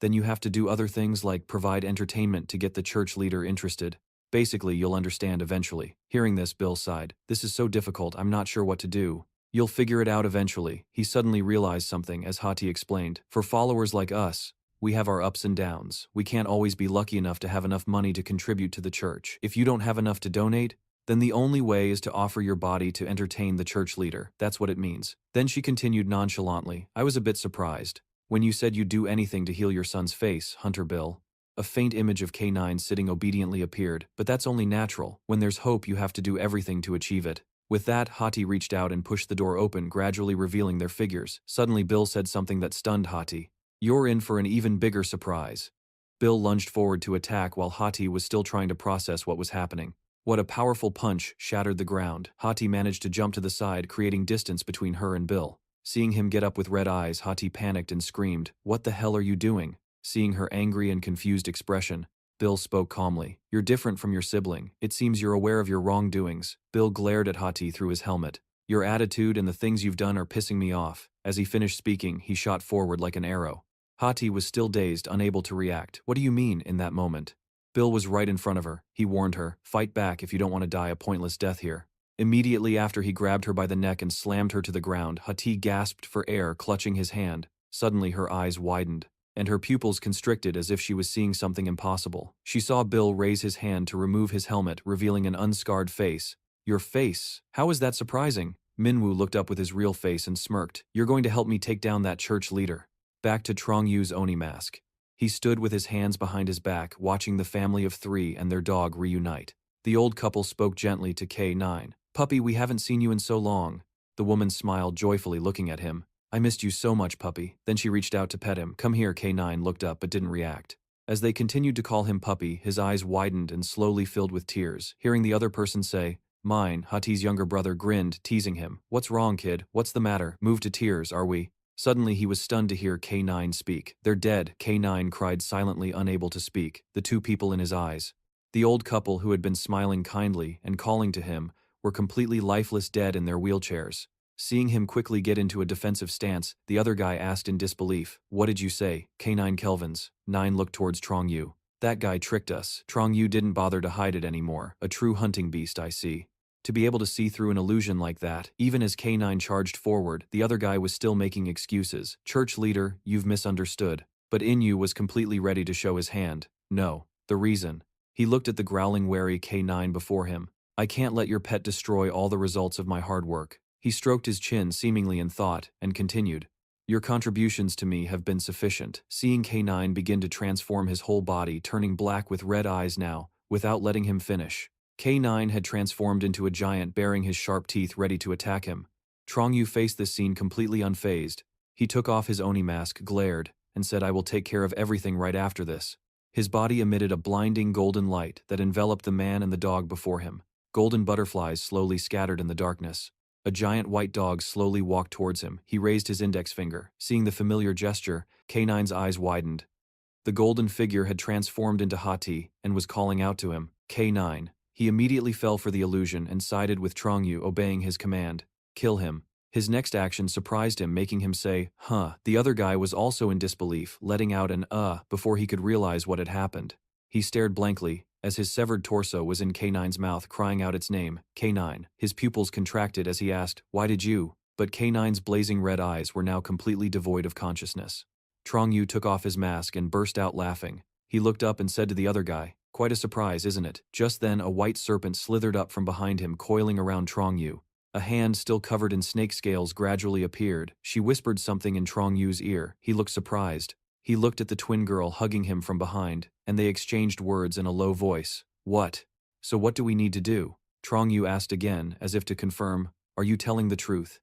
then you have to do other things like provide entertainment to get the church leader interested. Basically, you'll understand eventually. Hearing this, Bill sighed. This is so difficult, I'm not sure what to do. You'll figure it out eventually. He suddenly realized something as Hati explained. For followers like us, we have our ups and downs. We can't always be lucky enough to have enough money to contribute to the church. If you don't have enough to donate, then the only way is to offer your body to entertain the church leader. That's what it means. Then she continued nonchalantly. I was a bit surprised when you said you'd do anything to heal your son's face, Hunter Bill. A faint image of K9 sitting obediently appeared, but that's only natural. When there's hope, you have to do everything to achieve it. With that, Hati reached out and pushed the door open, gradually revealing their figures. Suddenly, Bill said something that stunned Hati. You're in for an even bigger surprise. Bill lunged forward to attack while Hati was still trying to process what was happening. What a powerful punch shattered the ground. Hati managed to jump to the side, creating distance between her and Bill. Seeing him get up with red eyes, Hati panicked and screamed, What the hell are you doing? Seeing her angry and confused expression, Bill spoke calmly. You're different from your sibling. It seems you're aware of your wrongdoings. Bill glared at Hati through his helmet. Your attitude and the things you've done are pissing me off. As he finished speaking, he shot forward like an arrow. Hati was still dazed, unable to react. What do you mean, in that moment? Bill was right in front of her. He warned her, fight back if you don't want to die a pointless death here. Immediately after he grabbed her by the neck and slammed her to the ground, Hati gasped for air, clutching his hand. Suddenly her eyes widened, and her pupils constricted as if she was seeing something impossible. She saw Bill raise his hand to remove his helmet, revealing an unscarred face. Your face? How is that surprising? Minwoo looked up with his real face and smirked. You're going to help me take down that church leader. Back to Trongyu's Oni mask. He stood with his hands behind his back, watching the family of 3 and their dog reunite. The old couple spoke gently to K9. Puppy, we haven't seen you in so long. The woman smiled joyfully, looking at him. I missed you so much, puppy. Then she reached out to pet him. Come here. K9 looked up but didn't react. As they continued to call him puppy, his eyes widened and slowly filled with tears. Hearing the other person say, mine, Hati's younger brother grinned, teasing him. What's wrong, kid? What's the matter? Moved to tears, are we? Suddenly he was stunned to hear K9 speak. They're dead, K9 cried silently, unable to speak, the 2 people in his eyes. The old couple, who had been smiling kindly and calling to him, were completely lifeless, dead in their wheelchairs. Seeing him quickly get into a defensive stance, the other guy asked in disbelief, what did you say? K9 Kelvins. 9 looked towards Tronggyu. That guy tricked us. Tronggyu didn't bother to hide it anymore. A true hunting beast, I see. To be able to see through an illusion like that, even as K9 charged forward, the other guy was still making excuses. Church leader, you've misunderstood. But Ianu was completely ready to show his hand. No. The reason. He looked at the growling, wary K9 before him. I can't let your pet destroy all the results of my hard work. He stroked his chin seemingly in thought, and continued. Your contributions to me have been sufficient. Seeing K9 begin to transform his whole body, turning black with red eyes now, without letting him finish. K9 had transformed into a giant, baring his sharp teeth ready to attack him. Tronggyu faced this scene completely unfazed. He took off his Oni mask, glared, and said, I will take care of everything right after this. His body emitted a blinding golden light that enveloped the man and the dog before him. Golden butterflies slowly scattered in the darkness. A giant white dog slowly walked towards him. He raised his index finger. Seeing the familiar gesture, K9's eyes widened. The golden figure had transformed into Hati and was calling out to him, K9. He immediately fell for the illusion and sided with Tronggyu, obeying his command. Kill him. His next action surprised him, making him say, huh. The other guy was also in disbelief, letting out an before he could realize what had happened. He stared blankly, as his severed torso was in K9's mouth, crying out its name, K9. His pupils contracted as he asked, why did you? But K9's blazing red eyes were now completely devoid of consciousness. Tronggyu took off his mask and burst out laughing. He looked up and said to the other guy, quite a surprise, isn't it? Just then a white serpent slithered up from behind him, coiling around Tronggyu. A hand still covered in snake scales gradually appeared. She whispered something in Trongyu's ear. He looked surprised. He looked at the twin girl hugging him from behind, and they exchanged words in a low voice. What? So what do we need to do? Tronggyu asked again, as if to confirm, are you telling the truth?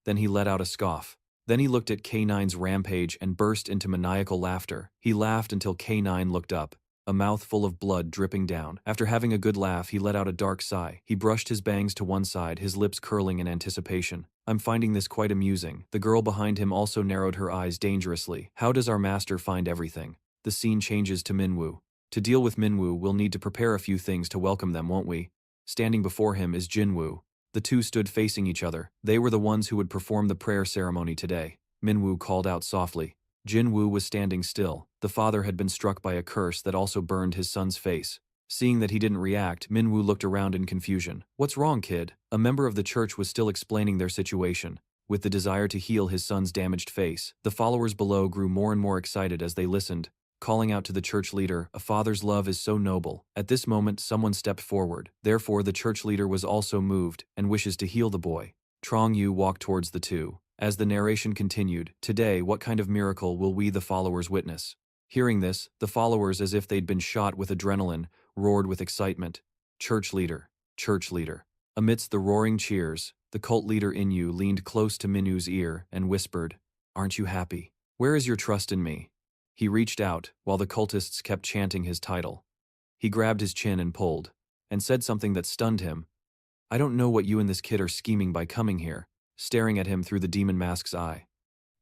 Then he let out a scoff. Then he looked at K9's rampage and burst into maniacal laughter. He laughed until K9 looked up, a mouth full of blood dripping down. After having a good laugh, he let out a dark sigh. He brushed his bangs to one side, his lips curling in anticipation. I'm finding this quite amusing. The girl behind him also narrowed her eyes dangerously. How does our master find everything? The scene changes to Minwoo. To deal with Minwoo, we'll need to prepare a few things to welcome them, won't we? Standing before him is Jinwoo. The two stood facing each other. They were the ones who would perform the prayer ceremony today. Minwoo called out softly. Jinwoo was standing still. The father had been struck by a curse that also burned his son's face. Seeing that he didn't react, Minwoo looked around in confusion. What's wrong, kid? A member of the church was still explaining their situation. With the desire to heal his son's damaged face, the followers below grew more and more excited as they listened, calling out to the church leader, a father's love is so noble. At this moment, someone stepped forward. Therefore, the church leader was also moved and wishes to heal the boy. Tronggyu walked towards the two. As the narration continued, today, what kind of miracle will we the followers witness? Hearing this, the followers, as if they'd been shot with adrenaline, roared with excitement. Church leader, church leader. Amidst the roaring cheers, the cult leader Ianu leaned close to Minwoo's ear and whispered, aren't you happy? Where is your trust in me? He reached out, while the cultists kept chanting his title. He grabbed his chin and pulled, and said something that stunned him. I don't know what you and this kid are scheming by coming here, staring at him through the demon mask's eye.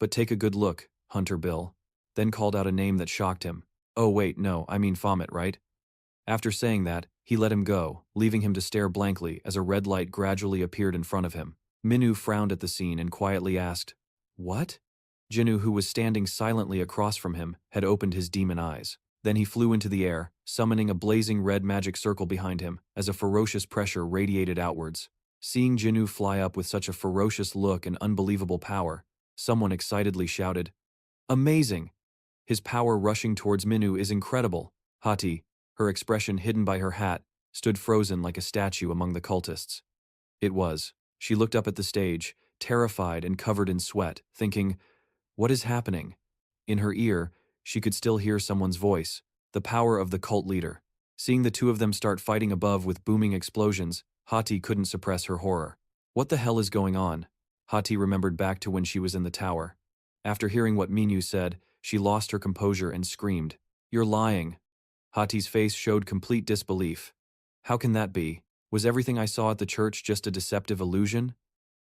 But take a good look, Hunter Bill. then called out a name that shocked him. "Oh wait, no, I mean Baphomet, right?" After saying that, he let him go, leaving him to stare blankly as a red light gradually appeared in front of him. Minu frowned at the scene and quietly asked, "What?" Juno, who was standing silently across from him, had opened his demon eyes. Then he flew into the air, summoning a blazing red magic circle behind him as a ferocious pressure radiated outwards. Seeing Juno fly up with such a ferocious look and unbelievable power, someone excitedly shouted, "Amazing! His power rushing towards Minu is incredible." Hati, her expression hidden by her hat, stood frozen like a statue among the cultists. It was. She looked up at the stage, terrified and covered in sweat, thinking, "What is happening?" In her ear, she could still hear someone's voice, the power of the cult leader. Seeing the two of them start fighting above with booming explosions, Hati couldn't suppress her horror. What the hell is going on? Hati remembered back to when she was in the tower. After hearing what Minu said, she lost her composure and screamed, "You're lying." Hati's face showed complete disbelief. How can that be? Was everything I saw at the church just a deceptive illusion?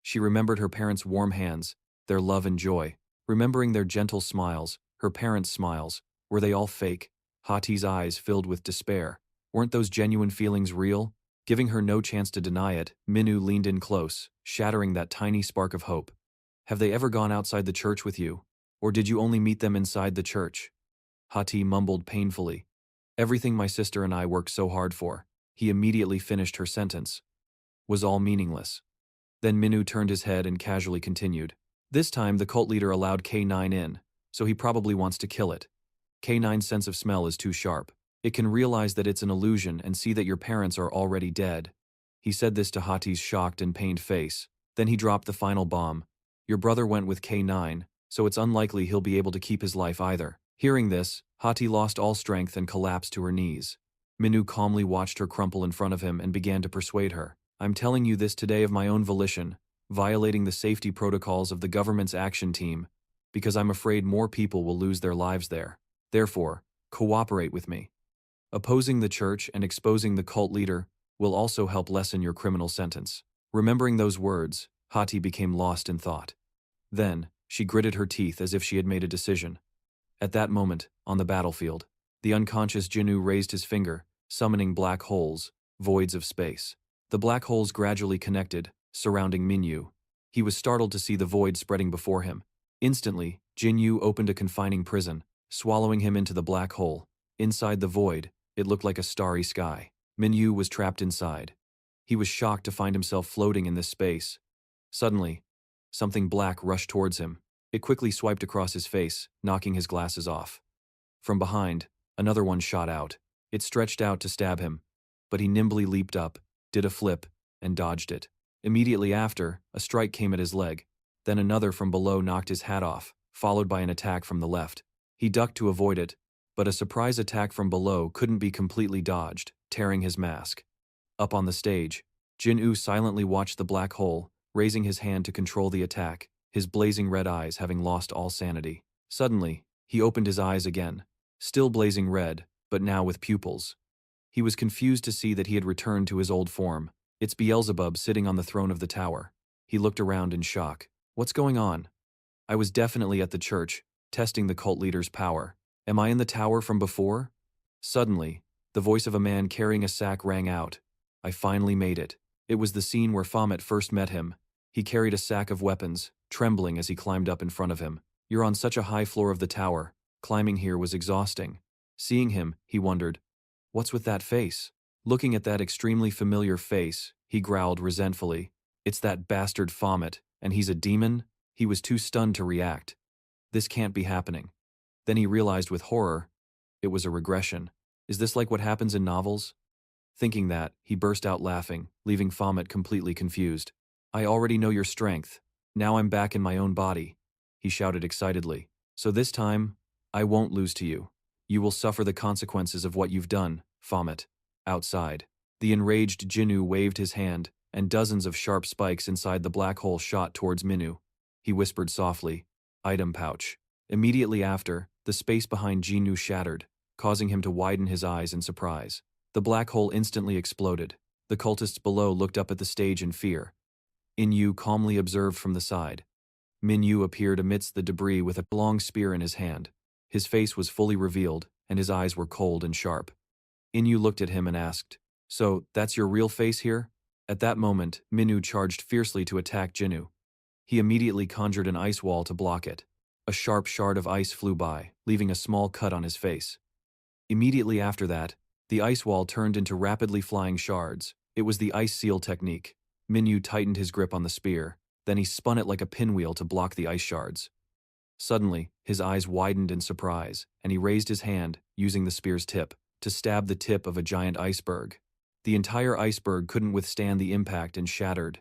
She remembered her parents' warm hands, their love and joy. Remembering their gentle smiles, her parents' smiles, were they all fake? Hati's eyes filled with despair. Weren't those genuine feelings real? Giving her no chance to deny it, Minu leaned in close, shattering that tiny spark of hope. "Have they ever gone outside the church with you? Or did you only meet them inside the church?" Hati mumbled painfully. "Everything my sister and I worked so hard for," he immediately finished her sentence, "was all meaningless." Then Minu turned his head and casually continued. "This time the cult leader allowed K9 in, so he probably wants to kill it. K9's sense of smell is too sharp. It can realize that it's an illusion and see that your parents are already dead." He said this to Hati's shocked and pained face. Then he dropped the final bomb. "Your brother went with K9, so it's unlikely he'll be able to keep his life either." Hearing this, Hati lost all strength and collapsed to her knees. Minu calmly watched her crumple in front of him and began to persuade her. "I'm telling you this today of my own volition, violating the safety protocols of the government's action team, because I'm afraid more people will lose their lives there. Therefore, cooperate with me. Opposing the church and exposing the cult leader will also help lessen your criminal sentence." Remembering those words, Hati became lost in thought. Then, she gritted her teeth as if she had made a decision. At that moment, on the battlefield, the unconscious Juno raised his finger, summoning black holes, voids of space. The black holes gradually connected, surrounding Minyu. He was startled to see the void spreading before him. Instantly, Jinyu opened a confining prison, swallowing him into the black hole. Inside the void, it looked like a starry sky. Minyu was trapped inside. He was shocked to find himself floating in this space. Suddenly, something black rushed towards him. It quickly swiped across his face, knocking his glasses off. From behind, another one shot out. It stretched out to stab him, but he nimbly leaped up, did a flip, and dodged it. Immediately after, a strike came at his leg. Then another from below knocked his hat off, followed by an attack from the left. He ducked to avoid it, but a surprise attack from below couldn't be completely dodged, tearing his mask. Up on the stage, Jin-U silently watched the black hole, raising his hand to control the attack, his blazing red eyes having lost all sanity. Suddenly, he opened his eyes again, still blazing red, but now with pupils. He was confused to see that he had returned to his old form. It's Beelzebub sitting on the throne of the tower. He looked around in shock. "What's going on? I was definitely at the church, testing the cult leader's power. Am I in the tower from before?" Suddenly, the voice of a man carrying a sack rang out. "I finally made it." It was the scene where Baphomet first met him. He carried a sack of weapons, trembling as he climbed up in front of him. "You're on such a high floor of the tower. Climbing here was exhausting." Seeing him, he wondered, "What's with that face?" Looking at that extremely familiar face, he growled resentfully. "It's that bastard Baphomet, and he's a demon?" He was too stunned to react. This can't be happening. Then he realized with horror, it was a regression. Is this like what happens in novels? Thinking that, he burst out laughing, leaving Baphomet completely confused. "I already know your strength. Now I'm back in my own body," he shouted excitedly. "So this time, I won't lose to you. You will suffer the consequences of what you've done, Baphomet." Outside, the enraged Jinnu waved his hand, and dozens of sharp spikes inside the black hole shot towards Minnu. He whispered softly, "Item pouch." Immediately after, the space behind Jinnu shattered, causing him to widen his eyes in surprise. The black hole instantly exploded. The cultists below looked up at the stage in fear. Ianu calmly observed from the side. Minyu appeared amidst the debris with a long spear in his hand. His face was fully revealed, and his eyes were cold and sharp. Inu looked at him and asked, "So, that's your real face here?" At that moment, Minu charged fiercely to attack Jinu. He immediately conjured an ice wall to block it. A sharp shard of ice flew by, leaving a small cut on his face. Immediately after that, the ice wall turned into rapidly flying shards. It was the ice seal technique. Minyu tightened his grip on the spear, then he spun it like a pinwheel to block the ice shards. Suddenly, his eyes widened in surprise, and he raised his hand, using the spear's tip, to stab the tip of a giant iceberg. The entire iceberg couldn't withstand the impact and shattered.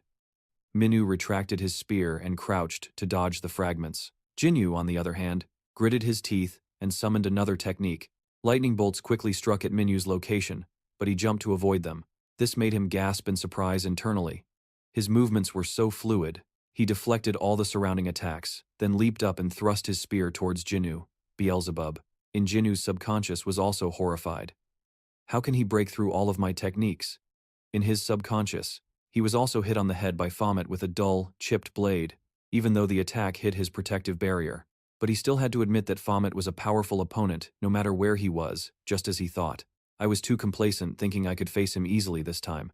Minyu retracted his spear and crouched to dodge the fragments. Jinyu, on the other hand, gritted his teeth and summoned another technique. Lightning bolts quickly struck at Minyu's location, but he jumped to avoid them. This made him gasp in surprise internally. His movements were so fluid. He deflected all the surrounding attacks, then leaped up and thrust his spear towards Jinu. Beelzebub, in Jinu's subconscious, was also horrified. How can he break through all of my techniques? In his subconscious, he was also hit on the head by Baphomet with a dull, chipped blade, even though the attack hit his protective barrier. But he still had to admit that Baphomet was a powerful opponent, no matter where he was, just as he thought. I was too complacent, thinking I could face him easily this time.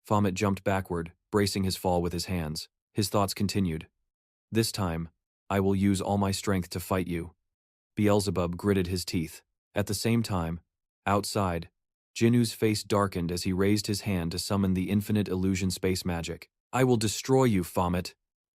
Baphomet jumped backward, bracing his fall with his hands. His thoughts continued. This time, I will use all my strength to fight you. Beelzebub gritted his teeth. At the same time, outside, Jinu's face darkened as he raised his hand to summon the infinite illusion space magic. I will destroy you, Baphomet.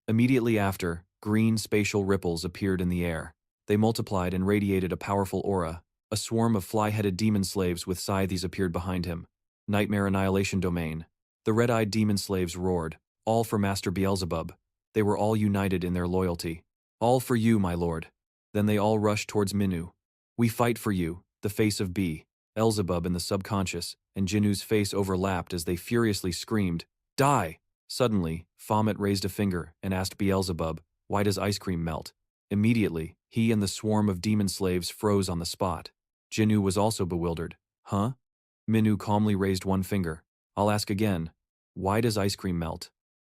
Immediately after, green spatial ripples appeared in the air. They multiplied and radiated a powerful aura. A swarm of fly-headed demon slaves with scythes appeared behind him. Nightmare Annihilation Domain. The red-eyed demon slaves roared, all for Master Beelzebub. They were all united in their loyalty. All for you, my lord. Then they all rushed towards Minyu. We fight for you, the face of Beelzebub in the subconscious, and Jinu's face overlapped as they furiously screamed, Die! Suddenly, Baphomet raised a finger and asked Beelzebub, why does ice cream melt? Immediately, he and the swarm of demon slaves froze on the spot. Jinu was also bewildered. Huh? Minyu calmly raised one finger. I'll ask again. Why does ice cream melt?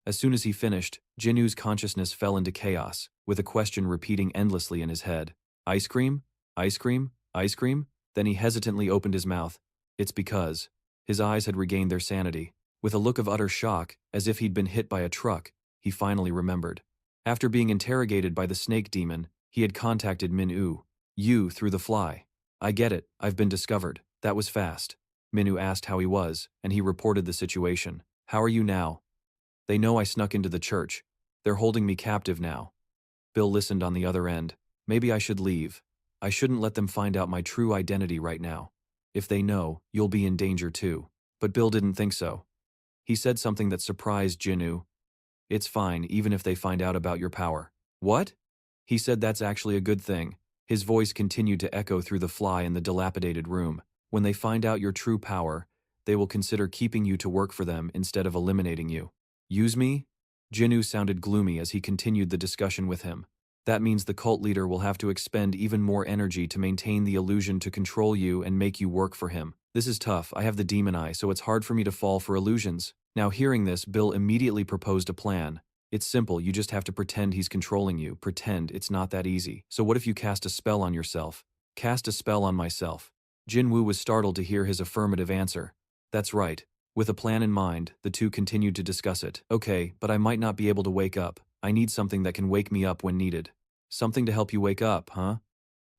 As soon as he finished, Jinu's consciousness fell into chaos, with a question repeating endlessly in his head. Ice cream? Ice cream? Ice cream? Then he hesitantly opened his mouth. It's because. His eyes had regained their sanity. With a look of utter shock, as if he'd been hit by a truck, he finally remembered. After being interrogated by the snake demon, he had contacted Minyu. You through the fly. I get it, I've been discovered. That was fast. Minyu asked how he was, and he reported the situation. How are you now? They know I snuck into the church. They're holding me captive now. Bill listened on the other end. Maybe I should leave. I shouldn't let them find out my true identity right now. If they know, you'll be in danger too. But Bill didn't think so. He said something that surprised Jinu. It's fine, even if they find out about your power. What? He said that's actually a good thing. His voice continued to echo through the fly in the dilapidated room. When they find out your true power, they will consider keeping you to work for them instead of eliminating you. Use me? Jinu sounded gloomy as he continued the discussion with him. That means the cult leader will have to expend even more energy to maintain the illusion to control you and make you work for him. This is tough. I have the demon eye, so it's hard for me to fall for illusions. Now hearing this, Bill immediately proposed a plan. It's simple, you just have to pretend he's controlling you. Pretend it's not that easy. So what if you cast a spell on yourself? Cast a spell on myself. Jinwoo was startled to hear his affirmative answer. That's right. With a plan in mind, the two continued to discuss it. Okay, but I might not be able to wake up. I need something that can wake me up when needed. Something to help you wake up, huh?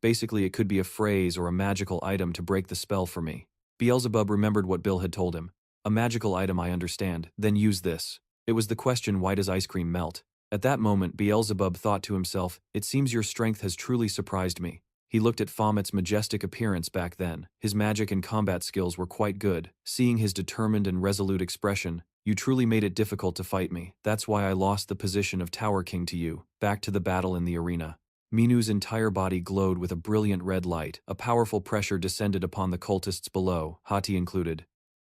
Basically, it could be a phrase or a magical item to break the spell for me. Beelzebub remembered what Bill had told him. A magical item, I understand. Then use this. It was the question, why does ice cream melt? At that moment, Beelzebub thought to himself, it seems your strength has truly surprised me. He looked at Baphomet's majestic appearance back then. His magic and combat skills were quite good. Seeing his determined and resolute expression, you truly made it difficult to fight me. That's why I lost the position of Tower King to you. Back to the battle in the arena. Minu's entire body glowed with a brilliant red light. A powerful pressure descended upon the cultists below, Hati included.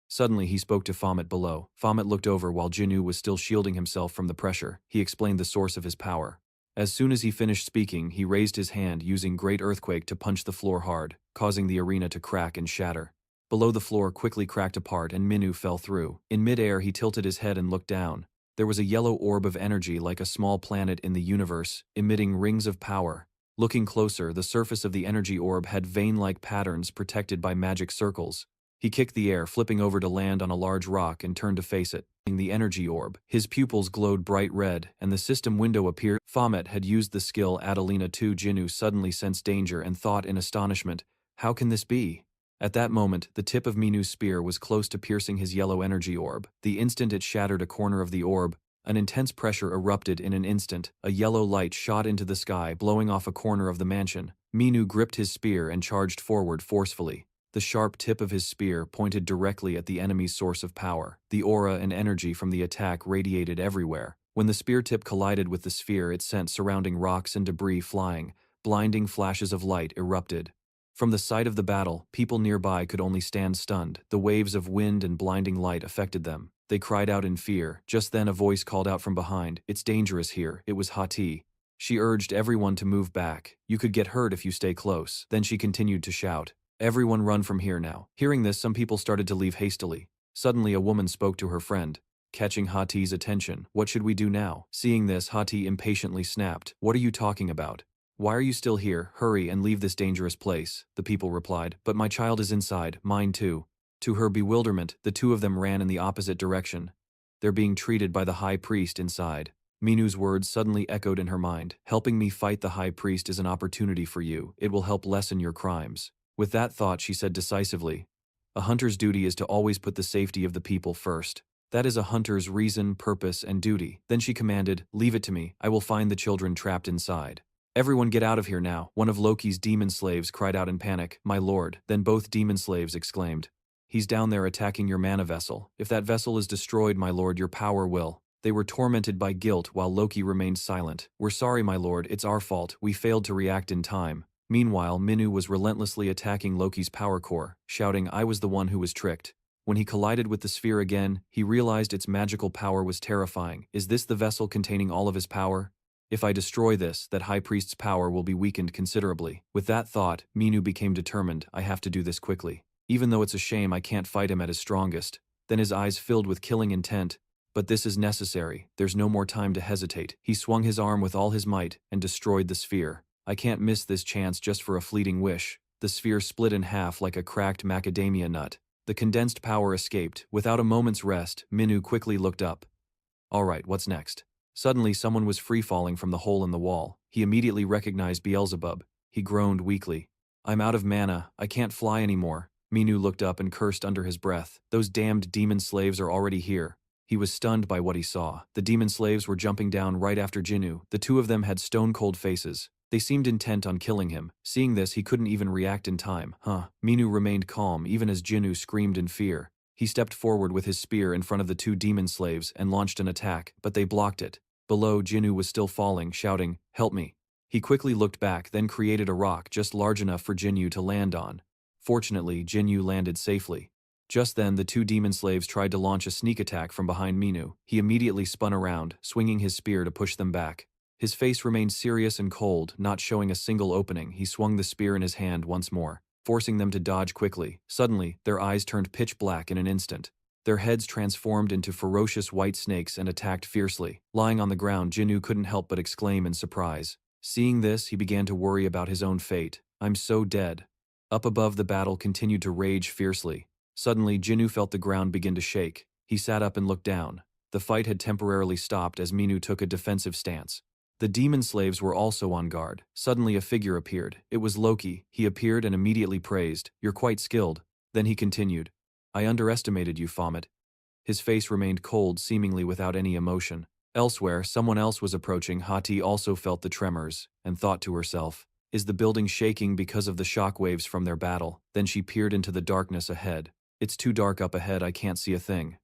Suddenly he spoke to Baphomet below. Baphomet looked over while Jinu was still shielding himself from the pressure. He explained the source of his power. As soon as he finished speaking, he raised his hand using Great Earthquake to punch the floor hard, causing the arena to crack and shatter. Below the floor quickly cracked apart and Minyu fell through. In mid-air he tilted his head and looked down. There was a yellow orb of energy like a small planet in the universe, emitting rings of power. Looking closer, the surface of the energy orb had vein-like patterns protected by magic circles. He kicked the air, flipping over to land on a large rock and turned to face it. In the energy orb, his pupils glowed bright red, and the system window appeared. Baphomet had used the skill Adelina 2. Juno suddenly sensed danger and thought in astonishment, how can this be? At that moment, the tip of Minu's spear was close to piercing his yellow energy orb. The instant it shattered a corner of the orb, an intense pressure erupted in an instant. A yellow light shot into the sky, blowing off a corner of the mansion. Minu gripped his spear and charged forward forcefully. The sharp tip of his spear pointed directly at the enemy's source of power. The aura and energy from the attack radiated everywhere. When the spear tip collided with the sphere, it sent surrounding rocks and debris flying. Blinding flashes of light erupted. From the site of the battle, people nearby could only stand stunned. The waves of wind and blinding light affected them. They cried out in fear. Just then a voice called out from behind, "It's dangerous here." It was Hati. She urged everyone to move back. "You could get hurt if you stay close." Then she continued to shout, "Everyone run from here now." Hearing this, some people started to leave hastily. Suddenly a woman spoke to her friend, catching Hati's attention. "What should we do now?" Seeing this, Hati impatiently snapped, "What are you talking about? Why are you still here? Hurry and leave this dangerous place." The people replied, "But my child is inside, mine too." To her bewilderment, the two of them ran in the opposite direction. They're being treated by the high priest inside. Minu's words suddenly echoed in her mind. "Helping me fight the high priest is an opportunity for you. It will help lessen your crimes." With that thought, she said decisively, "A hunter's duty is to always put the safety of the people first. That is a hunter's reason, purpose, and duty." Then she commanded, "Leave it to me. I will find the children trapped inside." "Everyone get out of here now." One of Loki's demon slaves cried out in panic, "My lord." Then both demon slaves exclaimed, "He's down there attacking your mana vessel. If that vessel is destroyed, my lord, your power will." They were tormented by guilt while Loki remained silent. "We're sorry, my lord, it's our fault. We failed to react in time." Meanwhile, Minu was relentlessly attacking Loki's power core, shouting, "I was the one who was tricked." When he collided with the sphere again, he realized its magical power was terrifying. Is this the vessel containing all of his power? If I destroy this, that high priest's power will be weakened considerably. With that thought, Minu became determined. I have to do this quickly. Even though it's a shame I can't fight him at his strongest. Then his eyes filled with killing intent. But this is necessary. There's no more time to hesitate. He swung his arm with all his might and destroyed the sphere. I can't miss this chance just for a fleeting wish. The sphere split in half like a cracked macadamia nut. The condensed power escaped. Without a moment's rest, Minu quickly looked up. Alright, what's next? Suddenly someone was free-falling from the hole in the wall. He immediately recognized Beelzebub. He groaned weakly. "I'm out of mana. I can't fly anymore." Minu looked up and cursed under his breath. "Those damned demon slaves are already here." He was stunned by what he saw. The demon slaves were jumping down right after Juno. The two of them had stone-cold faces. They seemed intent on killing him. Seeing this, he couldn't even react in time. Minu remained calm even as Juno screamed in fear. He stepped forward with his spear in front of the two demon slaves and launched an attack, but they blocked it. Below, Juno was still falling, shouting, "Help me." He quickly looked back, then created a rock just large enough for Juno to land on. Fortunately, Juno landed safely. Just then, the two demon slaves tried to launch a sneak attack from behind Minu. He immediately spun around, swinging his spear to push them back. His face remained serious and cold, not showing a single opening. He swung the spear in his hand once more, forcing them to dodge quickly. Suddenly, their eyes turned pitch black in an instant. Their heads transformed into ferocious white snakes and attacked fiercely. Lying on the ground, Juno couldn't help but exclaim in surprise. Seeing this, he began to worry about his own fate. "I'm so dead." Up above, the battle continued to rage fiercely. Suddenly, Juno felt the ground begin to shake. He sat up and looked down. The fight had temporarily stopped as Minu took a defensive stance. The demon slaves were also on guard. Suddenly a figure appeared. It was Loki. He appeared and immediately praised, "You're quite skilled." Then he continued, "I underestimated you, Baphomet." His face remained cold, seemingly without any emotion. Elsewhere, someone else was approaching. Hati also felt the tremors, and thought to herself, "Is the building shaking because of the shockwaves from their battle?" Then she peered into the darkness ahead. "It's too dark up ahead, I can't see a thing."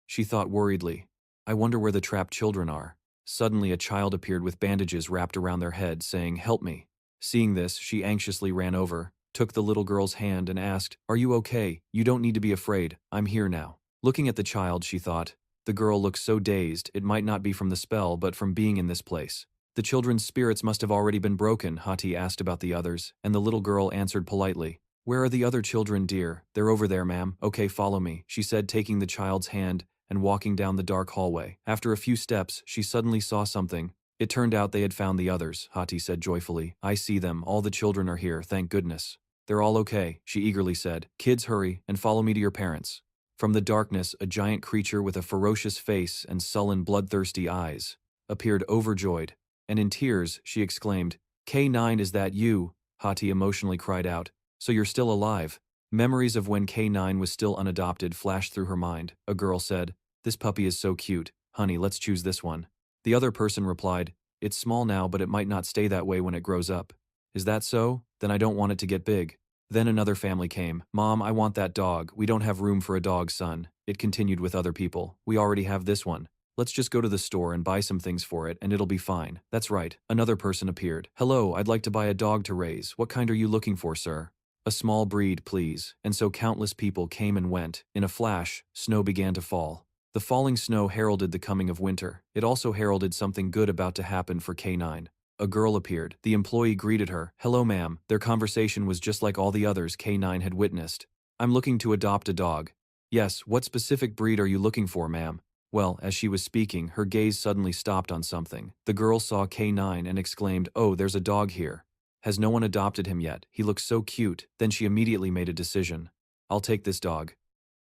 She thought worriedly, "I wonder where the trapped children are." Suddenly a child appeared with bandages wrapped around their head, saying, "Help me." Seeing this, she anxiously ran over, took the little girl's hand and asked, "Are you okay? You don't need to be afraid. I'm here now." Looking at the child, she thought, the girl looks so dazed, it might not be from the spell but from being in this place. "The children's spirits must have already been broken." Hati asked about the others, and the little girl answered politely, "Where are the other children, dear?" "They're over there, ma'am." "Okay, follow me," she said, taking the child's hand and walking down the dark hallway. After a few steps, she suddenly saw something. It turned out they had found the others, Hati said joyfully. I see them, all the children are here, thank goodness. They're all okay, she eagerly said. Kids, hurry, and follow me to your parents. From the darkness, a giant creature with a ferocious face and sullen, bloodthirsty eyes appeared, overjoyed. And in tears, she exclaimed, K9, is that you? Hati emotionally cried out. So you're still alive. Memories of when K9 was still unadopted flashed through her mind. A girl said, this puppy is so cute. Honey, let's choose this one. The other person replied, it's small now, but it might not stay that way when it grows up. Is that so? Then I don't want it to get big. Then another family came. Mom, I want that dog. We don't have room for a dog, son. It continued with other people. We already have this one. Let's just go to the store and buy some things for it and it'll be fine. That's right. Another person appeared. Hello, I'd like to buy a dog to raise. What kind are you looking for, sir? A small breed, please. And so countless people came and went. In a flash, snow began to fall. The falling snow heralded the coming of winter. It also heralded something good about to happen for K9. A girl appeared. The employee greeted her. Hello, ma'am. Their conversation was just like all the others K9 had witnessed. I'm looking to adopt a dog. Yes, what specific breed are you looking for, ma'am? Well, as she was speaking, her gaze suddenly stopped on something. The girl saw K9 and exclaimed, oh, there's a dog here. Has no one adopted him yet? He looks so cute. Then she immediately made a decision. I'll take this dog.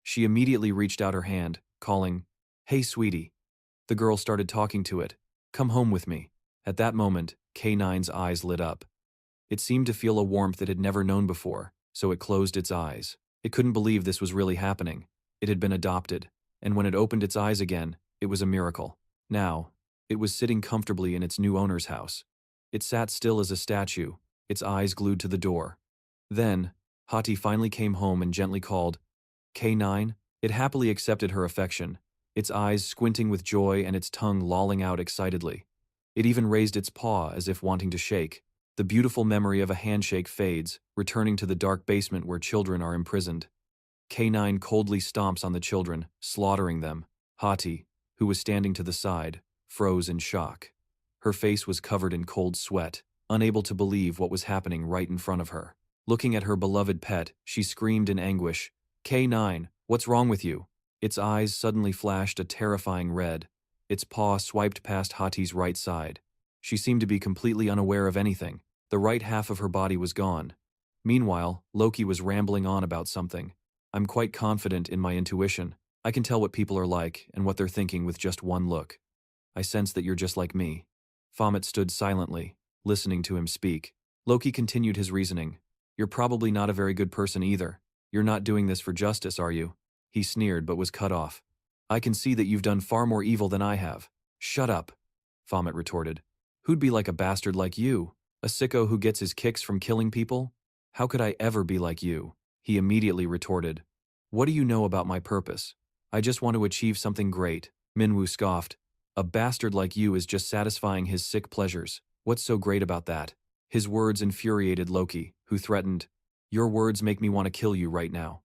She immediately reached out her hand, calling, hey, sweetie. The girl started talking to it. Come home with me. At that moment, K9's eyes lit up. It seemed to feel a warmth it had never known before, so it closed its eyes. It couldn't believe this was really happening. It had been adopted, and when it opened its eyes again, it was a miracle. Now, it was sitting comfortably in its new owner's house. It sat still as a statue, its eyes glued to the door. Then, Hati finally came home and gently called, K9? It happily accepted her affection, its eyes squinting with joy and its tongue lolling out excitedly. It even raised its paw as if wanting to shake. The beautiful memory of a handshake fades, returning to the dark basement where children are imprisoned. K9 coldly stomps on the children, slaughtering them. Hati, who was standing to the side, froze in shock. Her face was covered in cold sweat, unable to believe what was happening right in front of her. Looking at her beloved pet, she screamed in anguish, K9, what's wrong with you? Its eyes suddenly flashed a terrifying red. Its paw swiped past Hati's right side. She seemed to be completely unaware of anything. The right half of her body was gone. Meanwhile, Loki was rambling on about something. I'm quite confident in my intuition. I can tell what people are like and what they're thinking with just one look. I sense that you're just like me. Baphomet stood silently, listening to him speak. Loki continued his reasoning. You're probably not a very good person either. You're not doing this for justice, are you? He sneered but was cut off. I can see that you've done far more evil than I have. Shut up, Baphomet retorted. Who'd be like a bastard like you? A sicko who gets his kicks from killing people? How could I ever be like you? He immediately retorted. What do you know about my purpose? I just want to achieve something great. Minwoo scoffed. A bastard like you is just satisfying his sick pleasures. What's so great about that? His words infuriated Loki, who threatened, your words make me want to kill you right now.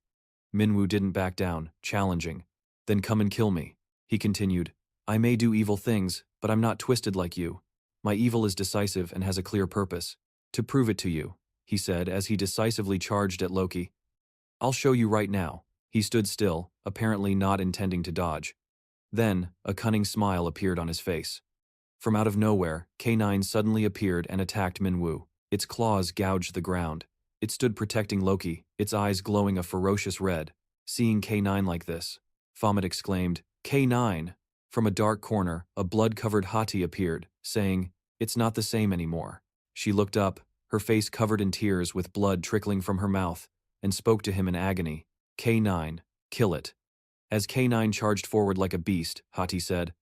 Minwoo didn't back down, challenging. Then come and kill me. He continued, I may do evil things, but I'm not twisted like you. My evil is decisive and has a clear purpose. To prove it to you, he said as he decisively charged at Loki. I'll show you right now. He stood still, apparently not intending to dodge. Then, a cunning smile appeared on his face. From out of nowhere, K9 suddenly appeared and attacked Minwoo. Its claws gouged the ground. It stood protecting Loki, its eyes glowing a ferocious red. Seeing K9 like this, Baphomet exclaimed, K9! From a dark corner, a blood-covered Hati appeared, saying, it's not the same anymore. She looked up, her face covered in tears with blood trickling from her mouth, and spoke to him in agony. K9, kill it. As K9 charged forward like a beast, Hati said,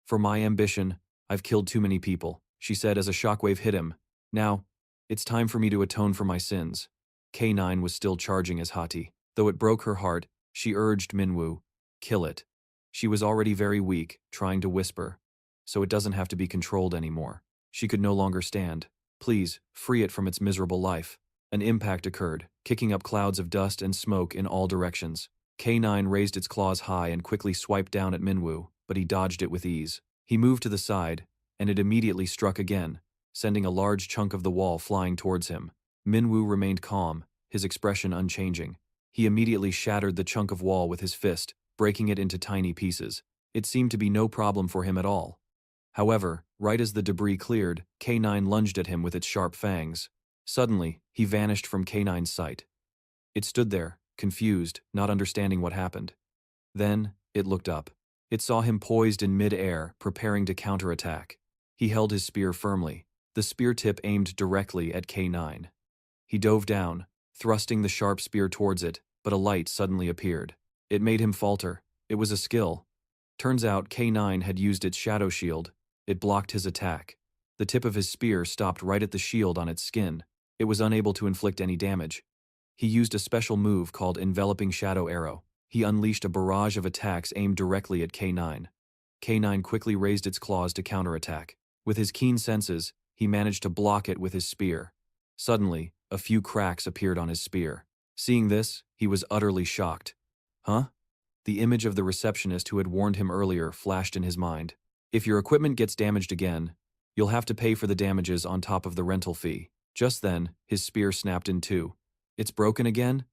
for my ambition, I've killed too many people, she said as a shockwave hit him. Now, it's time for me to atone for my sins. K9 was still charging as Hati. Though it broke her heart, she urged Minwoo, kill it. She was already very weak, trying to whisper, so it doesn't have to be controlled anymore. She could no longer stand. Please, free it from its miserable life. An impact occurred, kicking up clouds of dust and smoke in all directions. K9 raised its claws high and quickly swiped down at Minwoo, but he dodged it with ease. He moved to the side, and it immediately struck again, sending a large chunk of the wall flying towards him. Minwoo remained calm, his expression unchanging. He immediately shattered the chunk of wall with his fist, breaking it into tiny pieces. It seemed to be no problem for him at all. However, right as the debris cleared, K9 lunged at him with its sharp fangs. Suddenly, he vanished from K9's sight. It stood there, confused, not understanding what happened. Then, it looked up. It saw him poised in mid-air, preparing to counterattack. He held his spear firmly, the spear tip aimed directly at K9. He dove down, thrusting the sharp spear towards it, but a light suddenly appeared. It made him falter. It was a skill. Turns out K9 had used its shadow shield. It blocked his attack. The tip of his spear stopped right at the shield on its skin. It was unable to inflict any damage. He used a special move called Enveloping Shadow Arrow. He unleashed a barrage of attacks aimed directly at K9. K9 quickly raised its claws to counterattack. With his keen senses, he managed to block it with his spear. Suddenly, a few cracks appeared on his spear. Seeing this, he was utterly shocked. Huh? The image of the receptionist who had warned him earlier flashed in his mind. If your equipment gets damaged again, you'll have to pay for the damages on top of the rental fee. Just then, his spear snapped in two. It's broken again?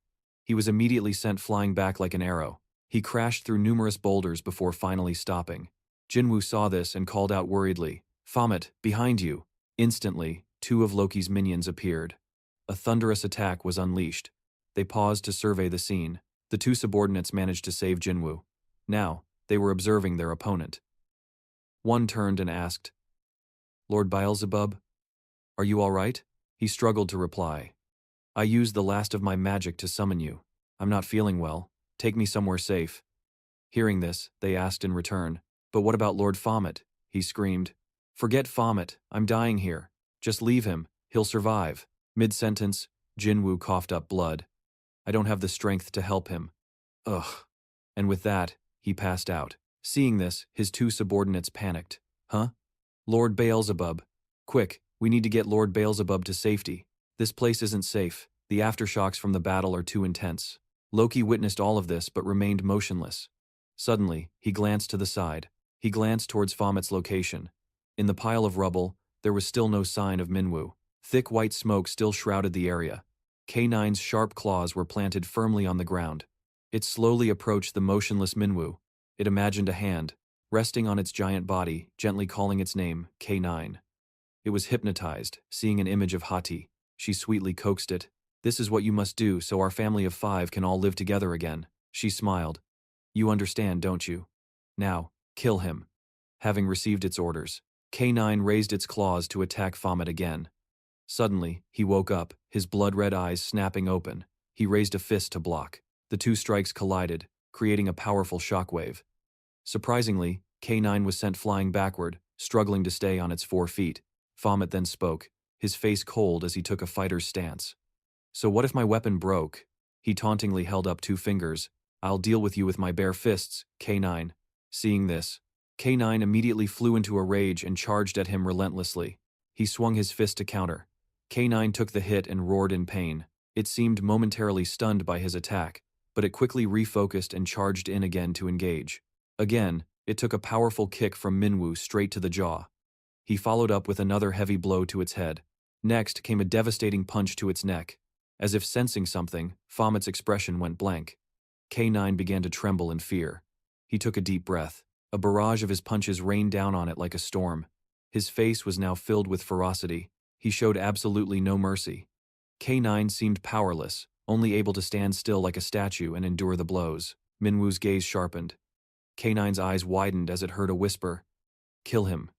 He was immediately sent flying back like an arrow. He crashed through numerous boulders before finally stopping. Jinwoo saw this and called out worriedly, "Baphomet, behind you!" Instantly, two of Loki's minions appeared. A thunderous attack was unleashed. They paused to survey the scene. The two subordinates managed to save Jinwoo. Now, they were observing their opponent. One turned and asked, "Lord Beelzebub, are you all right?" He struggled to reply. "I used the last of my magic to summon you. I'm not feeling well. Take me somewhere safe." Hearing this, they asked in return, "But what about Lord Baphomet?" He screamed. "Forget Baphomet, I'm dying here. Just leave him, he'll survive." Mid-sentence, Jinwoo coughed up blood. "I don't have the strength to help him." Ugh. And with that, he passed out. Seeing this, his two subordinates panicked. "Huh? Lord Beelzebub. Quick, we need to get Lord Beelzebub to safety. This place isn't safe. The aftershocks from the battle are too intense." Loki witnessed all of this but remained motionless. Suddenly, he glanced to the side. He glanced towards Baphomet's location. In the pile of rubble, there was still no sign of Minwoo. Thick white smoke still shrouded the area. K9's sharp claws were planted firmly on the ground. It slowly approached the motionless Minwoo. It imagined a hand, resting on its giant body, gently calling its name, K9. It was hypnotized, seeing an image of Hati. She sweetly coaxed it. "This is what you must do so our family of 5 can all live together again." She smiled. "You understand, don't you? Now, kill him." Having received its orders, K9 raised its claws to attack Baphomet again. Suddenly, he woke up, his blood-red eyes snapping open. He raised a fist to block. The two strikes collided, creating a powerful shockwave. Surprisingly, K9 was sent flying backward, struggling to stay on its 4 feet. Baphomet then spoke, his face cold as he took a fighter's stance. "So what if my weapon broke?" He tauntingly held up 2 fingers. "I'll deal with you with my bare fists, K9. Seeing this, K9 immediately flew into a rage and charged at him relentlessly. He swung his fist to counter. K9 took the hit and roared in pain. It seemed momentarily stunned by his attack, but it quickly refocused and charged in again to engage. Again, it took a powerful kick from Minwoo straight to the jaw. He followed up with another heavy blow to its head. Next came a devastating punch to its neck. As if sensing something, Baphomet's expression went blank. K9 began to tremble in fear. He took a deep breath. A barrage of his punches rained down on it like a storm. His face was now filled with ferocity. He showed absolutely no mercy. K9 seemed powerless, only able to stand still like a statue and endure the blows. Minwoo's gaze sharpened. K9's eyes widened as it heard a whisper, "Kill him,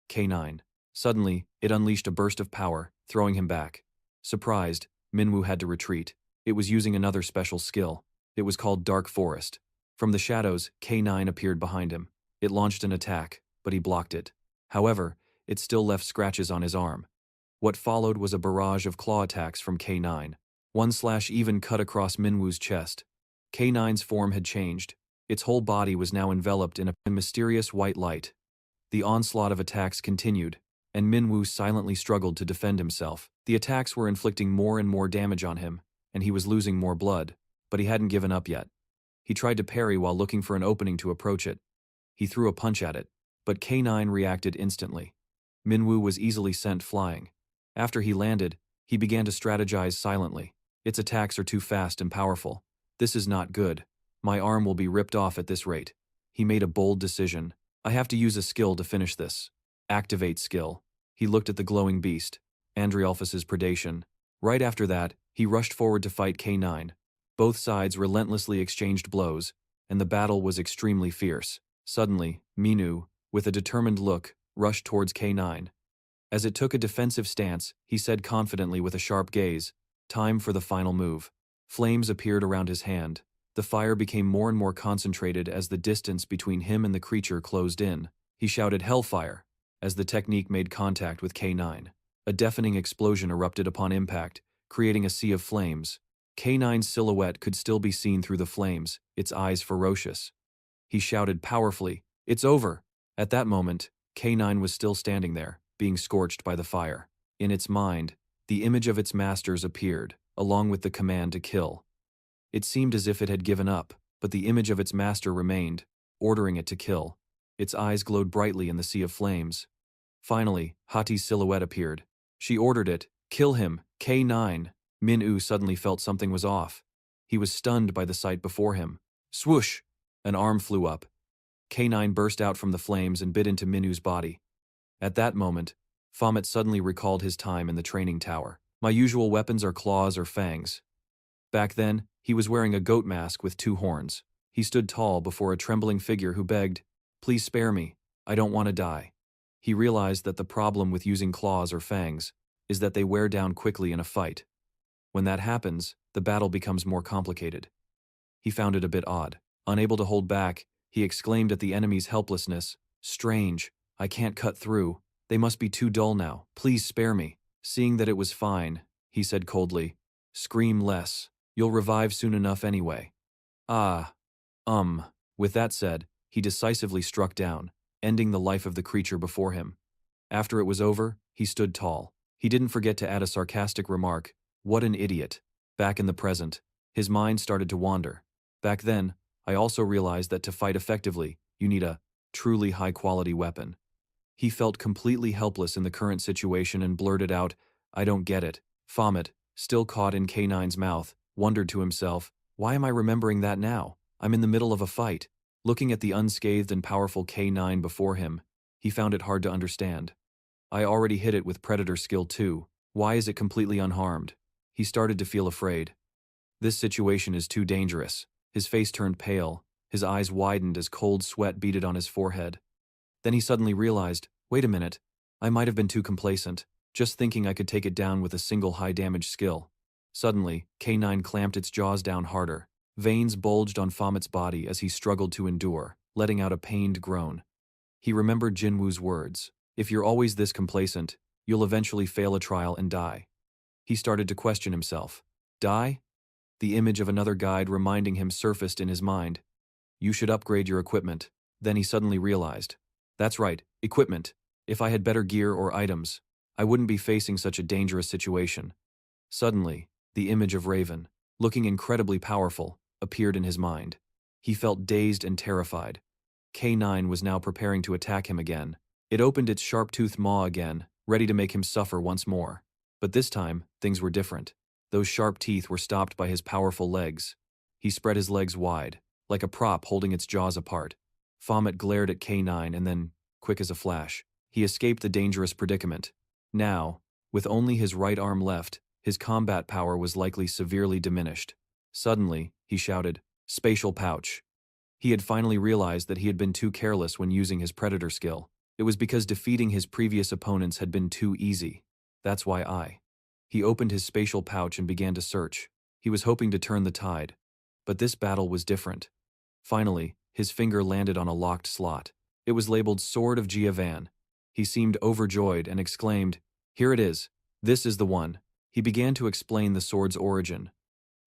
K9." Suddenly, it unleashed a burst of power, throwing him back. Surprised, Minwoo had to retreat. It was using another special skill. It was called Dark Forest. From the shadows, K9 appeared behind him. It launched an attack, but he blocked it. However, it still left scratches on his arm. What followed was a barrage of claw attacks from K9. One slash even cut across Minwoo's chest. K9's form had changed. Its whole body was now enveloped in a mysterious white light. The onslaught of attacks continued, and Minwoo silently struggled to defend himself. The attacks were inflicting more and more damage on him, and he was losing more blood, but he hadn't given up yet. He tried to parry while looking for an opening to approach it. He threw a punch at it, but K9 reacted instantly. Minwoo was easily sent flying. After he landed, he began to strategize silently. "Its attacks are too fast and powerful. This is not good. My arm will be ripped off at this rate." He made a bold decision. "I have to use a skill to finish this." Activate skill. He looked at the glowing beast, Andriolphus's predation. Right after that, he rushed forward to fight K9. Both sides relentlessly exchanged blows, and the battle was extremely fierce. Suddenly, Minu, with a determined look, rushed towards K9. As it took a defensive stance, he said confidently with a sharp gaze, "Time for the final move." Flames appeared around his hand. The fire became more and more concentrated as the distance between him and the creature closed in. He shouted "Hellfire" as the technique made contact with K9. A deafening explosion erupted upon impact, creating a sea of flames. K9's silhouette could still be seen through the flames, its eyes ferocious. He shouted powerfully, "It's over!" At that moment, K9 was still standing there, being scorched by the fire. In its mind, the image of its masters appeared, along with the command to kill. It seemed as if it had given up, but the image of its master remained, ordering it to kill. Its eyes glowed brightly in the sea of flames. Finally, Hati's silhouette appeared. She ordered it, "Kill him, K9." Min-U suddenly felt something was off. He was stunned by the sight before him. Swoosh! An arm flew up. K9 burst out from the flames and bit into Min-U's body. At that moment, Baphomet suddenly recalled his time in the training tower. "My usual weapons are claws or fangs." Back then, he was wearing a goat mask with 2 horns. He stood tall before a trembling figure who begged, "Please spare me, I don't want to die." He realized that the problem with using claws or fangs is that they wear down quickly in a fight. When that happens, the battle becomes more complicated. He found it a bit odd. Unable to hold back, he exclaimed at the enemy's helplessness, "Strange, I can't cut through. They must be too dull now. Please spare me." Seeing that it was fine, he said coldly, "Scream less. You'll revive soon enough anyway." Ah. With that said, he decisively struck down, ending the life of the creature before him. After it was over, he stood tall. He didn't forget to add a sarcastic remark, "What an idiot." Back in the present, his mind started to wander. Back then, I also realized that to fight effectively, you need a truly high-quality weapon. He felt completely helpless in the current situation and blurted out, "I don't get it." Baphomet, still caught in K9's mouth, wondered to himself, "Why am I remembering that now? I'm in the middle of a fight." Looking at the unscathed and powerful K9 before him, he found it hard to understand. "I already hit it with Predator Skill 2. Why is it completely unharmed?" He started to feel afraid. This situation is too dangerous. His face turned pale, his eyes widened as cold sweat beaded on his forehead. Then he suddenly realized, "Wait a minute, I might have been too complacent, just thinking I could take it down with a single high-damage skill." Suddenly, K9 clamped its jaws down harder. Veins bulged on Baphomet's body as he struggled to endure, letting out a pained groan. He remembered Jinwoo's words, "If you're always this complacent, you'll eventually fail a trial and die." He started to question himself. Die? The image of another guide reminding him surfaced in his mind. "You should upgrade your equipment." Then he suddenly realized, "That's right, equipment. If I had better gear or items, I wouldn't be facing such a dangerous situation." Suddenly, the image of Raven, looking incredibly powerful, appeared in his mind. He felt dazed and terrified. K9 was now preparing to attack him again. It opened its sharp-toothed maw again, ready to make him suffer once more. But this time, things were different. Those sharp teeth were stopped by his powerful legs. He spread his legs wide, like a prop holding its jaws apart. Baphomet glared at K9 and then, quick as a flash, he escaped the dangerous predicament. Now, with only his right arm left, his combat power was likely severely diminished. Suddenly, he shouted, "Spatial pouch." He had finally realized that he had been too careless when using his predator skill. It was because defeating his previous opponents had been too easy. That's why He opened his spatial pouch and began to search. He was hoping to turn the tide. But this battle was different. Finally, his finger landed on a locked slot. It was labeled Sword of Giavan. He seemed overjoyed and exclaimed, "Here it is. This is the one." He began to explain the sword's origin.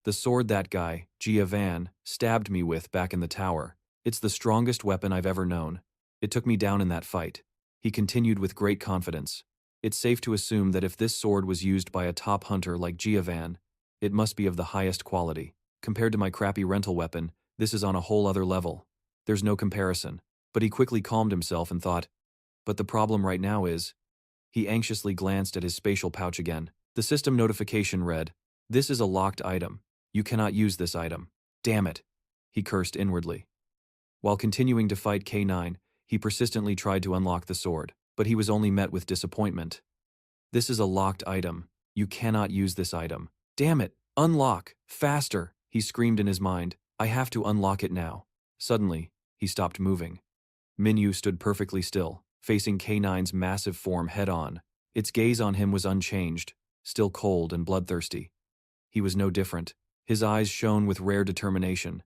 "The sword that guy, Giavan, stabbed me with back in the tower. It's the strongest weapon I've ever known. It took me down in that fight." He continued with great confidence. "It's safe to assume that if this sword was used by a top hunter like Giavan, it must be of the highest quality. Compared to my crappy rental weapon, this is on a whole other level. There's no comparison." But he quickly calmed himself and thought, "But the problem right now is..." He anxiously glanced at his spatial pouch again. The system notification read, "This is a locked item. You cannot use this item." Damn it, he cursed inwardly. While continuing to fight K9, he persistently tried to unlock the sword, but he was only met with disappointment. This is a locked item. You cannot use this item. Damn it! Unlock! Faster! He screamed in his mind. I have to unlock it now. Suddenly, he stopped moving. Minyu stood perfectly still, facing K9's massive form head-on. Its gaze on him was unchanged, still cold and bloodthirsty. He was no different. His eyes shone with rare determination.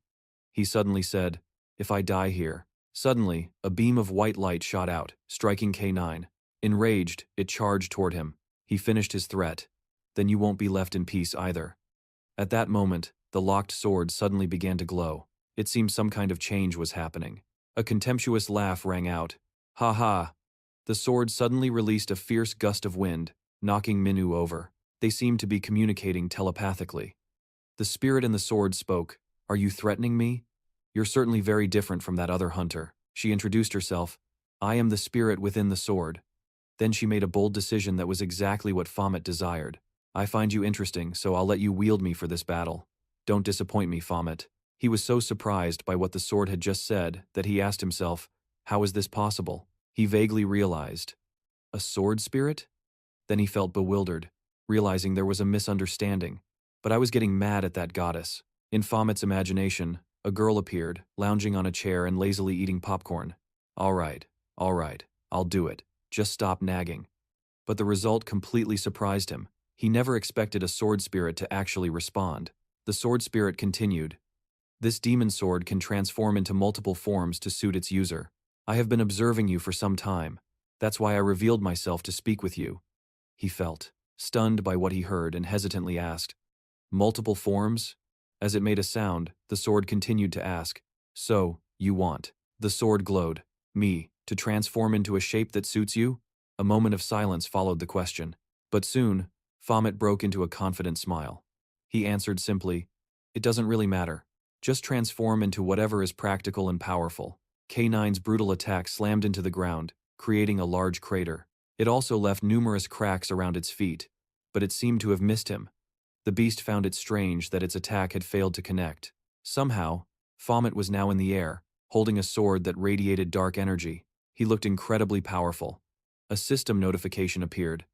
He suddenly said, "If I die here." Suddenly, a beam of white light shot out, striking K9. Enraged, it charged toward him. He finished his threat. Then you won't be left in peace either. At that moment, the locked sword suddenly began to glow. It seemed some kind of change was happening. A contemptuous laugh rang out. Ha ha! The sword suddenly released a fierce gust of wind, knocking Minyu over. They seemed to be communicating telepathically. The spirit in the sword spoke. Are you threatening me? You're certainly very different from that other hunter. She introduced herself. I am the spirit within the sword. Then she made a bold decision that was exactly what Baphomet desired. I find you interesting, so I'll let you wield me for this battle. Don't disappoint me, Baphomet. He was so surprised by what the sword had just said that he asked himself, how is this possible? He vaguely realized. A sword spirit? Then he felt bewildered, realizing there was a misunderstanding. But I was getting mad at that goddess. In Baphomet's imagination, a girl appeared, lounging on a chair and lazily eating popcorn. All right, I'll do it. Just stop nagging. But the result completely surprised him. He never expected a sword spirit to actually respond. The sword spirit continued. This demon sword can transform into multiple forms to suit its user. I have been observing you for some time. That's why I revealed myself to speak with you. He felt stunned by what he heard and hesitantly asked, multiple forms? As it made a sound, the sword continued to ask, so, you want? The sword glowed. Me, to transform into a shape that suits you? A moment of silence followed the question. But soon, Baphomet broke into a confident smile. He answered simply, it doesn't really matter. Just transform into whatever is practical and powerful. K9's brutal attack slammed into the ground, creating a large crater. It also left numerous cracks around its feet, but it seemed to have missed him. The beast found it strange that its attack had failed to connect. Somehow, Baphomet was now in the air, holding a sword that radiated dark energy. He looked incredibly powerful. A system notification appeared.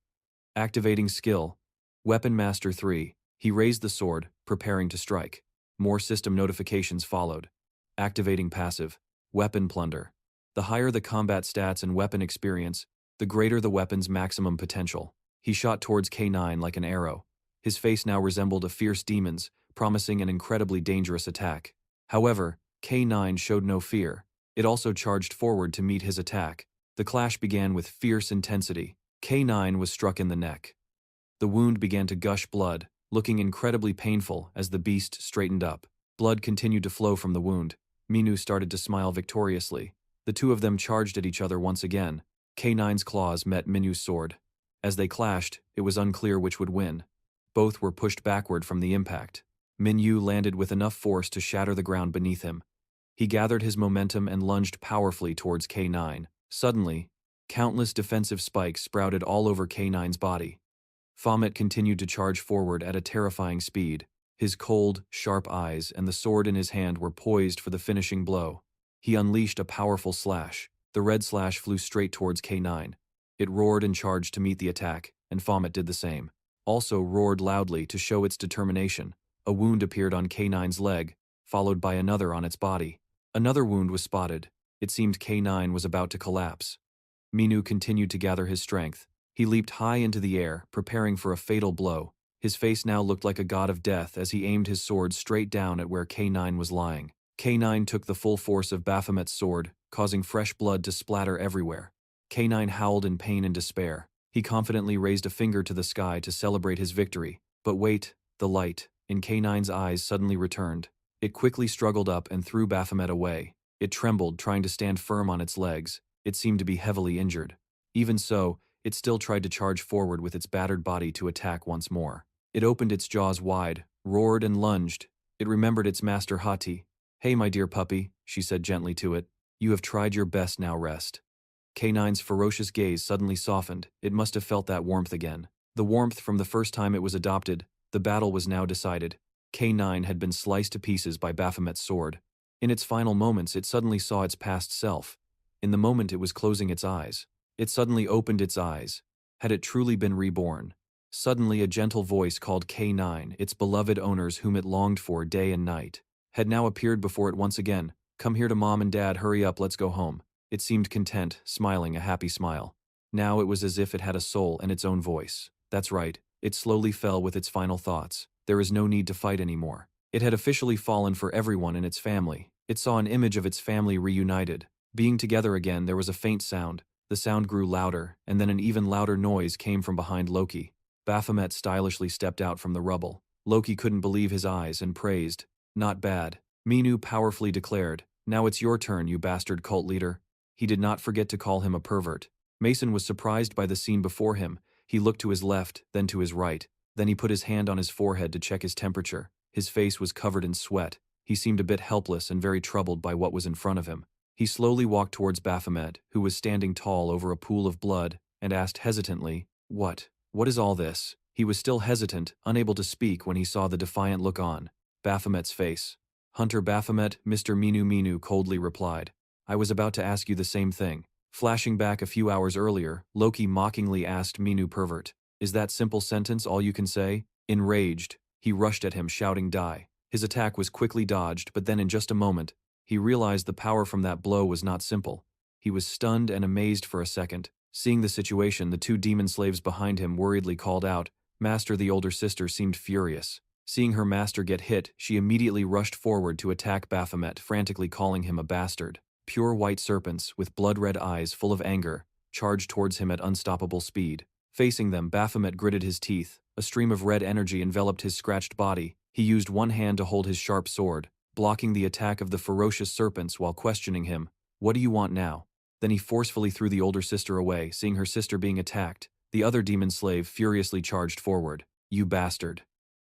Activating skill. Weapon Master 3. He raised the sword, preparing to strike. More system notifications followed. Activating passive. Weapon Plunder. The higher the combat stats and weapon experience, the greater the weapon's maximum potential. He shot towards K9 like an arrow. His face now resembled a fierce demon's, promising an incredibly dangerous attack. However, K9 showed no fear. It also charged forward to meet his attack. The clash began with fierce intensity. K9 was struck in the neck. The wound began to gush blood, looking incredibly painful as the beast straightened up. Blood continued to flow from the wound. Minyu started to smile victoriously. The two of them charged at each other once again. K9's claws met Minyu's sword. As they clashed, it was unclear which would win. Both were pushed backward from the impact. Minyu landed with enough force to shatter the ground beneath him. He gathered his momentum and lunged powerfully towards K9. Suddenly, countless defensive spikes sprouted all over K9's body. Baphomet continued to charge forward at a terrifying speed. His cold, sharp eyes and the sword in his hand were poised for the finishing blow. He unleashed a powerful slash. The red slash flew straight towards K9. It roared and charged to meet the attack, and Baphomet did the same. Also roared loudly to show its determination. A wound appeared on K9's leg, followed by another on its body. Another wound was spotted. It seemed K9 was about to collapse. Minyu continued to gather his strength. He leaped high into the air, preparing for a fatal blow. His face now looked like a god of death as he aimed his sword straight down at where K9 was lying. K9 took the full force of Baphomet's sword, causing fresh blood to splatter everywhere. K9 howled in pain and despair. He confidently raised a finger to the sky to celebrate his victory. But wait, the light in K9's eyes suddenly returned. It quickly struggled up and threw Baphomet away. It trembled, trying to stand firm on its legs. It seemed to be heavily injured. Even so, it still tried to charge forward with its battered body to attack once more. It opened its jaws wide, roared and lunged. It remembered its master Hati. Hey my dear puppy, she said gently to it. You have tried your best, now rest. K9's ferocious gaze suddenly softened. It must have felt that warmth again. The warmth from the first time it was adopted. The battle was now decided. K9 had been sliced to pieces by Baphomet's sword. In its final moments, it suddenly saw its past self. In the moment it was closing its eyes. It suddenly opened its eyes. Had it truly been reborn? Suddenly a gentle voice called K9, its beloved owners whom it longed for day and night, had now appeared before it once again. Come here to Mom and Dad, hurry up, let's go home. It seemed content, smiling a happy smile. Now it was as if it had a soul and its own voice. That's right, it slowly fell with its final thoughts. There is no need to fight anymore. It had officially fallen for everyone in its family. It saw an image of its family reunited. Being together again, there was a faint sound. The sound grew louder, and then an even louder noise came from behind Loki. Baphomet stylishly stepped out from the rubble. Loki couldn't believe his eyes and praised. Not bad. Minu powerfully declared, now it's your turn, you bastard cult leader. He did not forget to call him a pervert. Mason was surprised by the scene before him. He looked to his left, then to his right. Then he put his hand on his forehead to check his temperature. His face was covered in sweat. He seemed a bit helpless and very troubled by what was in front of him. He slowly walked towards Baphomet, who was standing tall over a pool of blood, and asked hesitantly, What is all this? He was still hesitant, unable to speak when he saw the defiant look on Baphomet's face. Hunter Baphomet, Mr. Minu coldly replied. I was about to ask you the same thing. Flashing back a few hours earlier, Loki mockingly asked Minu pervert. Is that simple sentence all you can say? Enraged, he rushed at him shouting die. His attack was quickly dodged, but then in just a moment, he realized the power from that blow was not simple. He was stunned and amazed for a second. Seeing the situation, the two demon slaves behind him worriedly called out. Master, the older sister, seemed furious. Seeing her master get hit, she immediately rushed forward to attack Baphomet, frantically calling him a bastard. Pure white serpents, with blood-red eyes full of anger, charged towards him at unstoppable speed. Facing them, Baphomet gritted his teeth. A stream of red energy enveloped his scratched body. He used one hand to hold his sharp sword, blocking the attack of the ferocious serpents while questioning him. What do you want now? Then he forcefully threw the older sister away. Seeing her sister being attacked, the other demon slave furiously charged forward. You bastard.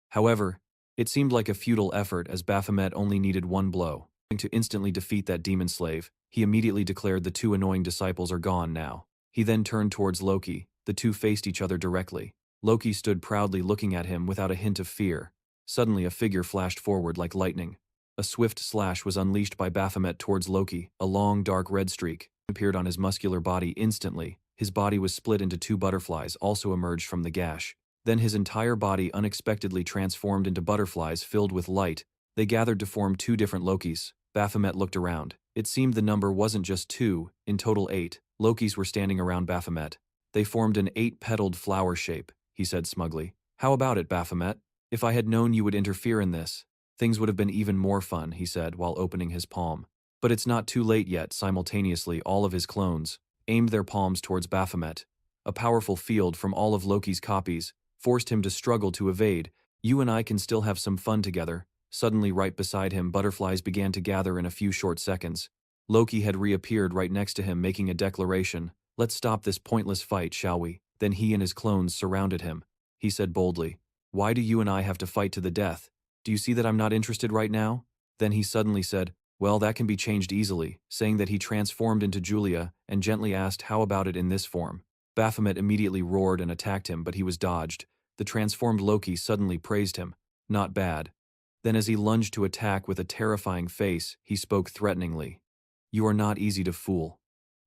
However, it seemed like a futile effort as Baphomet only needed one blow. To instantly defeat that demon slave, he immediately declared the two annoying disciples are gone now. He then turned towards Loki. The two faced each other directly. Loki stood proudly looking at him without a hint of fear. Suddenly a figure flashed forward like lightning. A swift slash was unleashed by Baphomet towards Loki. A long dark red streak appeared on his muscular body instantly. His body was split into two butterflies also emerged from the gash. Then his entire body unexpectedly transformed into butterflies filled with light. They gathered to form two different Lokis. Baphomet looked around. It seemed the number wasn't just two, in total 8. Lokis were standing around Baphomet. They formed an 8-petaled flower shape, he said smugly. How about it, Baphomet? If I had known you would interfere in this, things would have been even more fun, he said while opening his palm. But it's not too late yet. Simultaneously, all of his clones aimed their palms towards Baphomet. A powerful field from all of Loki's copies forced him to struggle to evade. You and I can still have some fun together. Suddenly right beside him, butterflies began to gather in a few short seconds. Loki had reappeared right next to him making a declaration. Let's stop this pointless fight, shall we? Then he and his clones surrounded him. He said boldly, Why do you and I have to fight to the death? Do you see that I'm not interested right now? Then he suddenly said, Well, that can be changed easily, saying that he transformed into Julia and gently asked how about it in this form. Baphomet immediately roared and attacked him, but he was dodged. The transformed Loki suddenly praised him. Not bad. Then as he lunged to attack with a terrifying face, he spoke threateningly. You are not easy to fool.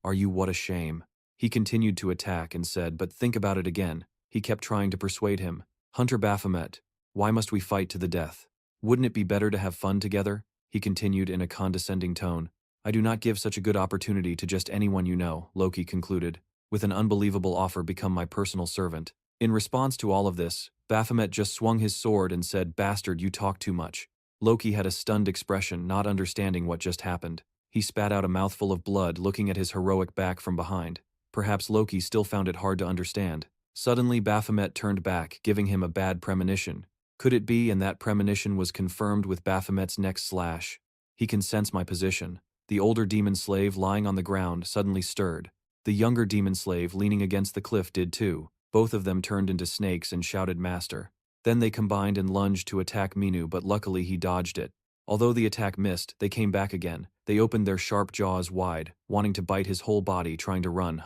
Are you? What a shame. He continued to attack and said, but think about it again. He kept trying to persuade him. Hunter Baphomet, why must we fight to the death? Wouldn't it be better to have fun together? He continued in a condescending tone. I do not give such a good opportunity to just anyone you know, Loki concluded. With an unbelievable offer, become my personal servant. In response to all of this, Baphomet just swung his sword and said, Bastard, you talk too much. Loki had a stunned expression, not understanding what just happened. He spat out a mouthful of blood, looking at his heroic back from behind. Perhaps Loki still found it hard to understand. Suddenly Baphomet turned back, giving him a bad premonition. Could it be? And that premonition was confirmed with Baphomet's next slash. He can sense my position. The older demon slave lying on the ground suddenly stirred. The younger demon slave leaning against the cliff did too. Both of them turned into snakes and shouted Master. Then they combined and lunged to attack Minu, but luckily he dodged it. Although the attack missed, they came back again. They opened their sharp jaws wide, wanting to bite his whole body, trying to run,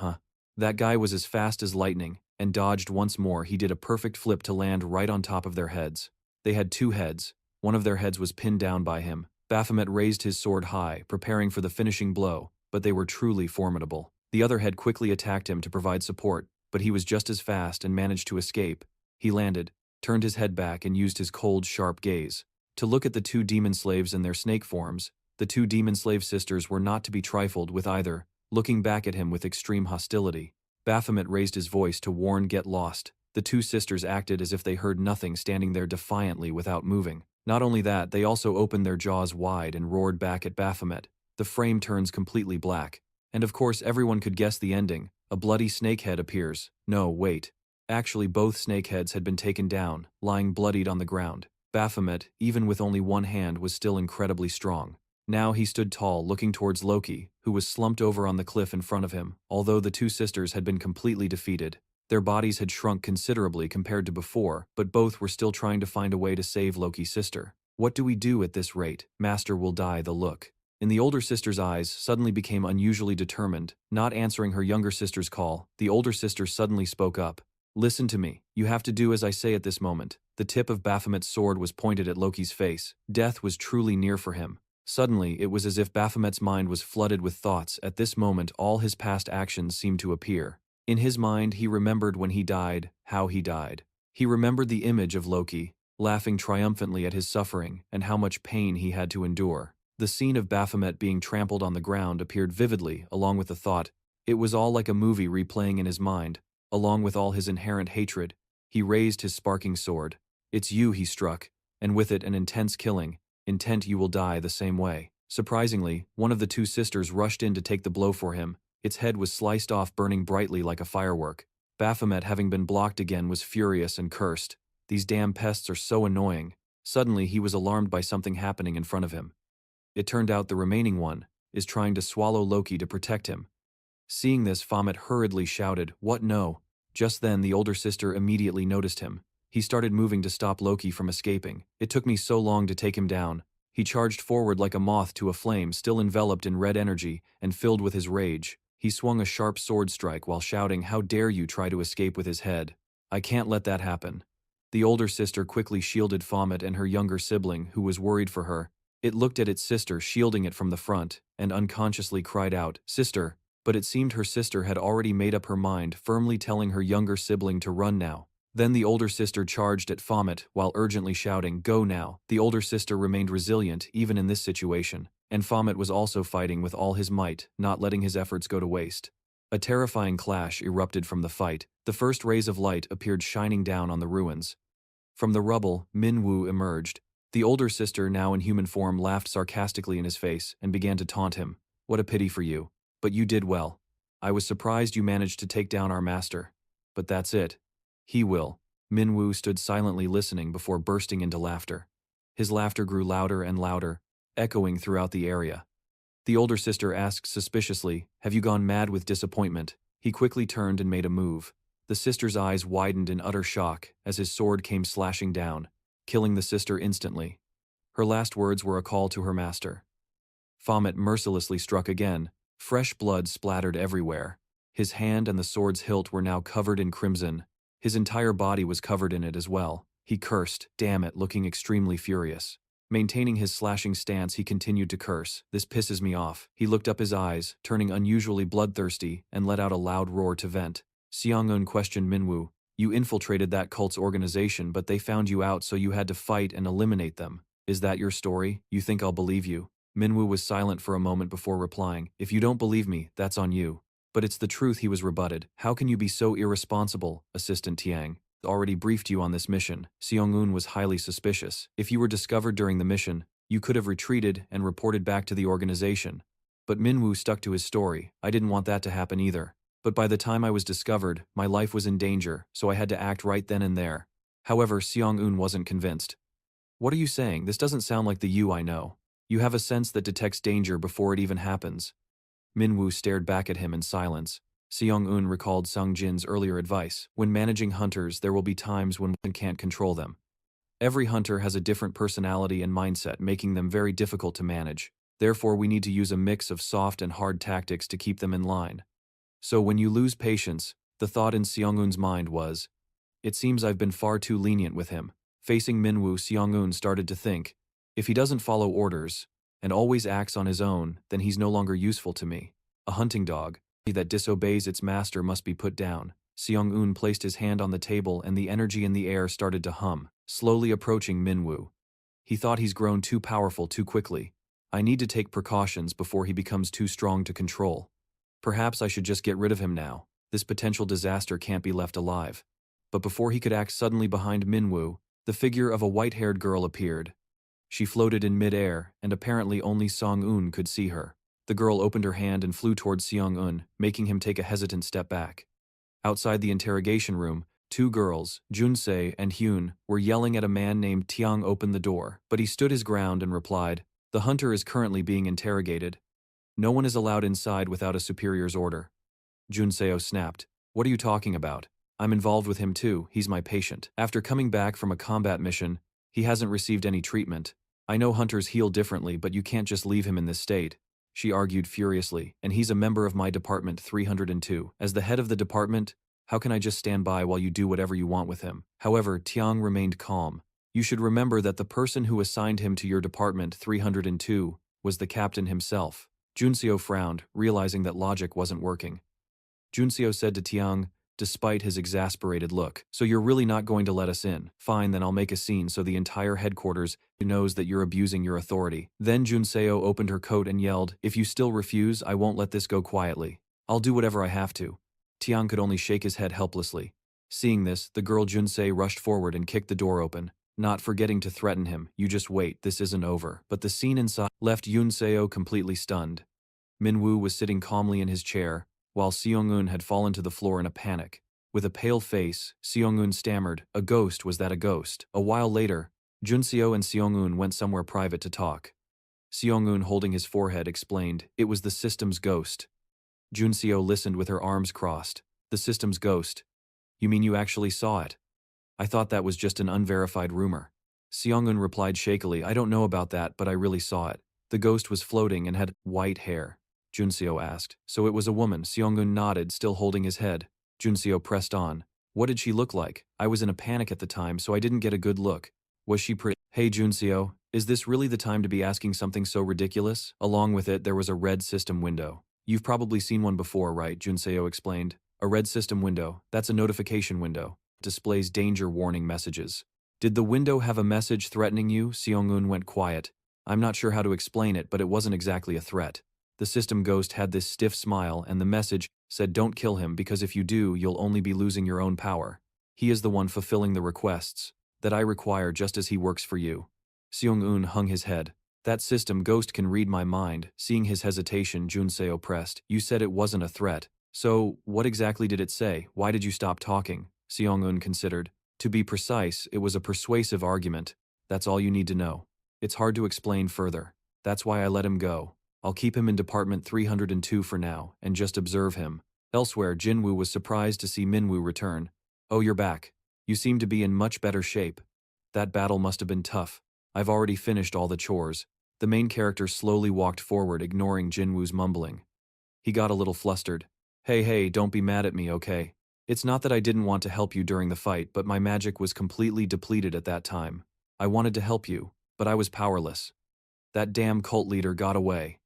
That guy was as fast as lightning, and dodged once more. He did a perfect flip to land right on top of their heads. They had two heads. One of their heads was pinned down by him. Baphomet raised his sword high, preparing for the finishing blow, but they were truly formidable. The other head quickly attacked him to provide support, but he was just as fast and managed to escape. He landed, turned his head back and used his cold, sharp gaze to look at the two demon slaves in their snake forms. The two demon slave sisters were not to be trifled with either, looking back at him with extreme hostility. Baphomet raised his voice to warn, "Get lost." The two sisters acted as if they heard nothing, standing there defiantly without moving. Not only that, they also opened their jaws wide and roared back at Baphomet. The frame turns completely black. And of course everyone could guess the ending. A bloody snakehead appears. No, wait. Actually, both snakeheads had been taken down, lying bloodied on the ground. Baphomet, even with only one hand, was still incredibly strong. Now he stood tall, looking towards Loki, who was slumped over on the cliff in front of him. Although the two sisters had been completely defeated, their bodies had shrunk considerably compared to before, but both were still trying to find a way to save Loki's sister. What do we do at this rate? Master will die. The look in the older sister's eyes suddenly became unusually determined. Not answering her younger sister's call, the older sister suddenly spoke up. "Listen to me. You have to do as I say at this moment." The tip of Baphomet's sword was pointed at Loki's face. Death was truly near for him. Suddenly, it was as if Baphomet's mind was flooded with thoughts. At this moment, all his past actions seemed to appear. In his mind, he remembered when he died, how he died. He remembered the image of Loki, laughing triumphantly at his suffering and how much pain he had to endure. The scene of Baphomet being trampled on the ground appeared vividly, along with the thought. It was all like a movie replaying in his mind. Along with all his inherent hatred, he raised his sparking sword. "It's you," he struck, and with it an intense killing. "Intent, you will die the same way." Surprisingly, one of the two sisters rushed in to take the blow for him. Its head was sliced off, burning brightly like a firework. Baphomet, having been blocked again, was furious and cursed. "These damn pests are so annoying." Suddenly, he was alarmed by something happening in front of him. It turned out the remaining one is trying to swallow Loki to protect him. Seeing this, Baphomet hurriedly shouted, "What? No." Just then, the older sister immediately noticed him. He started moving to stop Loki from escaping. "It took me so long to take him down." He charged forward like a moth to a flame, still enveloped in red energy and filled with his rage. He swung a sharp sword strike while shouting, "How dare you try to escape with his head? I can't let that happen." The older sister quickly shielded Baphomet and her younger sibling, who was worried for her. It looked at its sister, shielding it from the front, and unconsciously cried out, "Sister." But it seemed her sister had already made up her mind, firmly telling her younger sibling to run now. Then the older sister charged at Baphomet while urgently shouting, "Go now." The older sister remained resilient even in this situation, and Baphomet was also fighting with all his might, not letting his efforts go to waste. A terrifying clash erupted from the fight. The first rays of light appeared shining down on the ruins. From the rubble, Minwoo emerged. The older sister, now in human form, laughed sarcastically in his face and began to taunt him. "What a pity for you. But you did well. I was surprised you managed to take down our master. But that's it. He will." Minwoo stood silently listening before bursting into laughter. His laughter grew louder and louder, echoing throughout the area. The older sister asked suspiciously, "Have you gone mad with disappointment?" He quickly turned and made a move. The sister's eyes widened in utter shock as his sword came slashing down, killing the sister instantly. Her last words were a call to her master. Baphomet mercilessly struck again. Fresh blood splattered everywhere. His hand and the sword's hilt were now covered in crimson. His entire body was covered in it as well. He cursed, "Damn it," looking extremely furious. Maintaining his slashing stance, he continued to curse. "This pisses me off." He looked up his eyes, turning unusually bloodthirsty, and let out a loud roar to vent. Seong-eun questioned Minwoo. "You infiltrated that cult's organization, but they found you out, so you had to fight and eliminate them. Is that your story? You think I'll believe you?" Minwoo was silent for a moment before replying, "If you don't believe me, that's on you." "But it's the truth," he was rebutted. "How can you be so irresponsible?" Assistant Tiang already briefed you on this mission. Seong-eun was highly suspicious. "If you were discovered during the mission, you could have retreated and reported back to the organization." But Minwoo stuck to his story. "I didn't want that to happen either. But by the time I was discovered, my life was in danger, so I had to act right then and there." However, Seong-eun wasn't convinced. "What are you saying? This doesn't sound like the you I know. You have a sense that detects danger before it even happens." Minwoo stared back at him in silence. Seong-eun recalled Sung Jin's earlier advice. When managing hunters, there will be times when one can't control them. Every hunter has a different personality and mindset, making them very difficult to manage. Therefore, we need to use a mix of soft and hard tactics to keep them in line. So when you lose patience, the thought in Seong-eun's mind was, "It seems I've been far too lenient with him." Facing Minwoo, Seong-eun started to think, "If he doesn't follow orders, and always acts on his own, then he's no longer useful to me. A hunting dog." that disobeys its master must be put down. Seong-eun placed his hand on the table and the energy in the air started to hum, slowly approaching Minwoo. He thought he's grown too powerful too quickly. I need to take precautions before he becomes too strong to control. Perhaps I should just get rid of him now. This potential disaster can't be left alive. But before he could act, suddenly behind Minwoo, the figure of a white-haired girl appeared. She floated in mid-air, and apparently only Song-eun could see her. The girl opened her hand and flew towards Seong-eun, making him take a hesitant step back. Outside the interrogation room, two girls, Junse and Hyun, were yelling at a man named Tiang. Opened the door, but he stood his ground and replied, "The hunter is currently being interrogated. No one is allowed inside without a superior's order." Junseo snapped, "What are you talking about? I'm involved with him too, he's my patient. After coming back from a combat mission, he hasn't received any treatment. I know hunters heal differently, but you can't just leave him in this state," she argued furiously, "and he's a member of my department 302. As the head of the department, how can I just stand by while you do whatever you want with him?" However, Tiang remained calm. "You should remember that the person who assigned him to your department 302 was the captain himself." Junseo frowned, realizing that logic wasn't working. Junseo said to Tiang, despite his exasperated look, "So you're really not going to let us in? Fine, then I'll make a scene so the entire headquarters knows that you're abusing your authority." Then Junseo opened her coat and yelled, "If you still refuse, I won't let this go quietly. I'll do whatever I have to." Tiang could only shake his head helplessly. Seeing this, the girl Junsei rushed forward and kicked the door open, not forgetting to threaten him, "You just wait, this isn't over." But the scene inside left Junseo completely stunned. Minwoo was sitting calmly in his chair, while Seong-eun had fallen to the floor in a panic. With a pale face, Seong-eun stammered, "A ghost, was that a ghost?" A while later, Junseo and Seong-eun went somewhere private to talk. Seong-eun, holding his forehead, explained, "It was the system's ghost." Junseo listened with her arms crossed. "The system's ghost? You mean you actually saw it? I thought that was just an unverified rumor." Seong-eun replied shakily, "I don't know about that, but I really saw it. The ghost was floating and had white hair." Junseo asked, "So it was a woman?" Seong-eun nodded, still holding his head. Junseo pressed on, "What did she look like? I was in a panic at the time, so I didn't get a good look. Was she pretty?" "Hey Junseo, is this really the time to be asking something so ridiculous?" Along with it, there was a red system window. "You've probably seen one before, right?" Junseo explained. "A red system window, that's a notification window. Displays danger warning messages." "Did the window have a message threatening you?" Seong-eun went quiet. "I'm not sure how to explain it, but it wasn't exactly a threat. The system ghost had this stiff smile, and the message said, 'Don't kill him, because if you do, you'll only be losing your own power. He is the one fulfilling the requests that I require, just as he works for you.'" Seong-eun hung his head. "That system ghost can read my mind." Seeing his hesitation, Junseo pressed, "You said it wasn't a threat. So, what exactly did it say? Why did you stop talking?" Seong-eun considered. "To be precise, it was a persuasive argument. That's all you need to know. It's hard to explain further. That's why I let him go. I'll keep him in Department 302 for now, and just observe him." Elsewhere, Jinwoo was surprised to see Minwoo return. "Oh, you're back. You seem to be in much better shape. That battle must have been tough. I've already finished all the chores." The main character slowly walked forward, ignoring Jinwoo's mumbling. He got a little flustered. Hey, don't be mad at me, okay? It's not that I didn't want to help you during the fight, but my magic was completely depleted at that time. I wanted to help you, but I was powerless. That damn cult leader got away.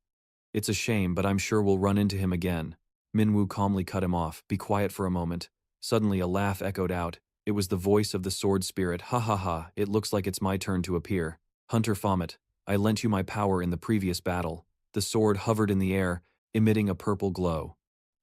It's a shame, but I'm sure we'll run into him again." Minwoo calmly cut him off. "Be quiet for a moment." Suddenly a laugh echoed out. It was the voice of the sword spirit. "Ha ha ha, it looks like it's my turn to appear. Hunter Baphomet, I lent you my power in the previous battle." The sword hovered in the air, emitting a purple glow.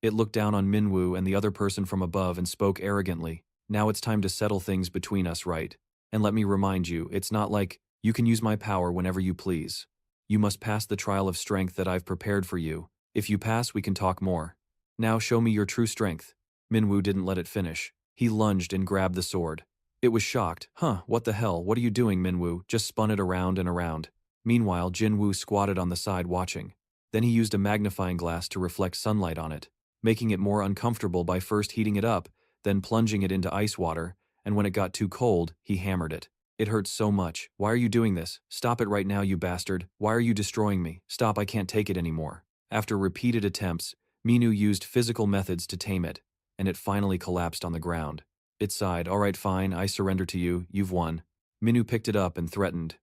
It looked down on Minwoo and the other person from above and spoke arrogantly. "Now it's time to settle things between us, right? And let me remind you, it's not like you can use my power whenever you please. You must pass the trial of strength that I've prepared for you. If you pass, we can talk more. Now show me your true strength." Minwoo didn't let it finish. He lunged and grabbed the sword. It was shocked. "Huh, what the hell, what are you doing, Minwoo?" Just spun it around and around. Meanwhile, Jinwoo squatted on the side watching. Then he used a magnifying glass to reflect sunlight on it, making it more uncomfortable by first heating it up, then plunging it into ice water, and when it got too cold, he hammered it. "It hurts so much. Why are you doing this? Stop it right now, you bastard. Why are you destroying me? Stop, I can't take it anymore." After repeated attempts, Minu used physical methods to tame it, and it finally collapsed on the ground. It sighed. "All right, fine, I surrender to you. You've won." Minu picked it up and threatened.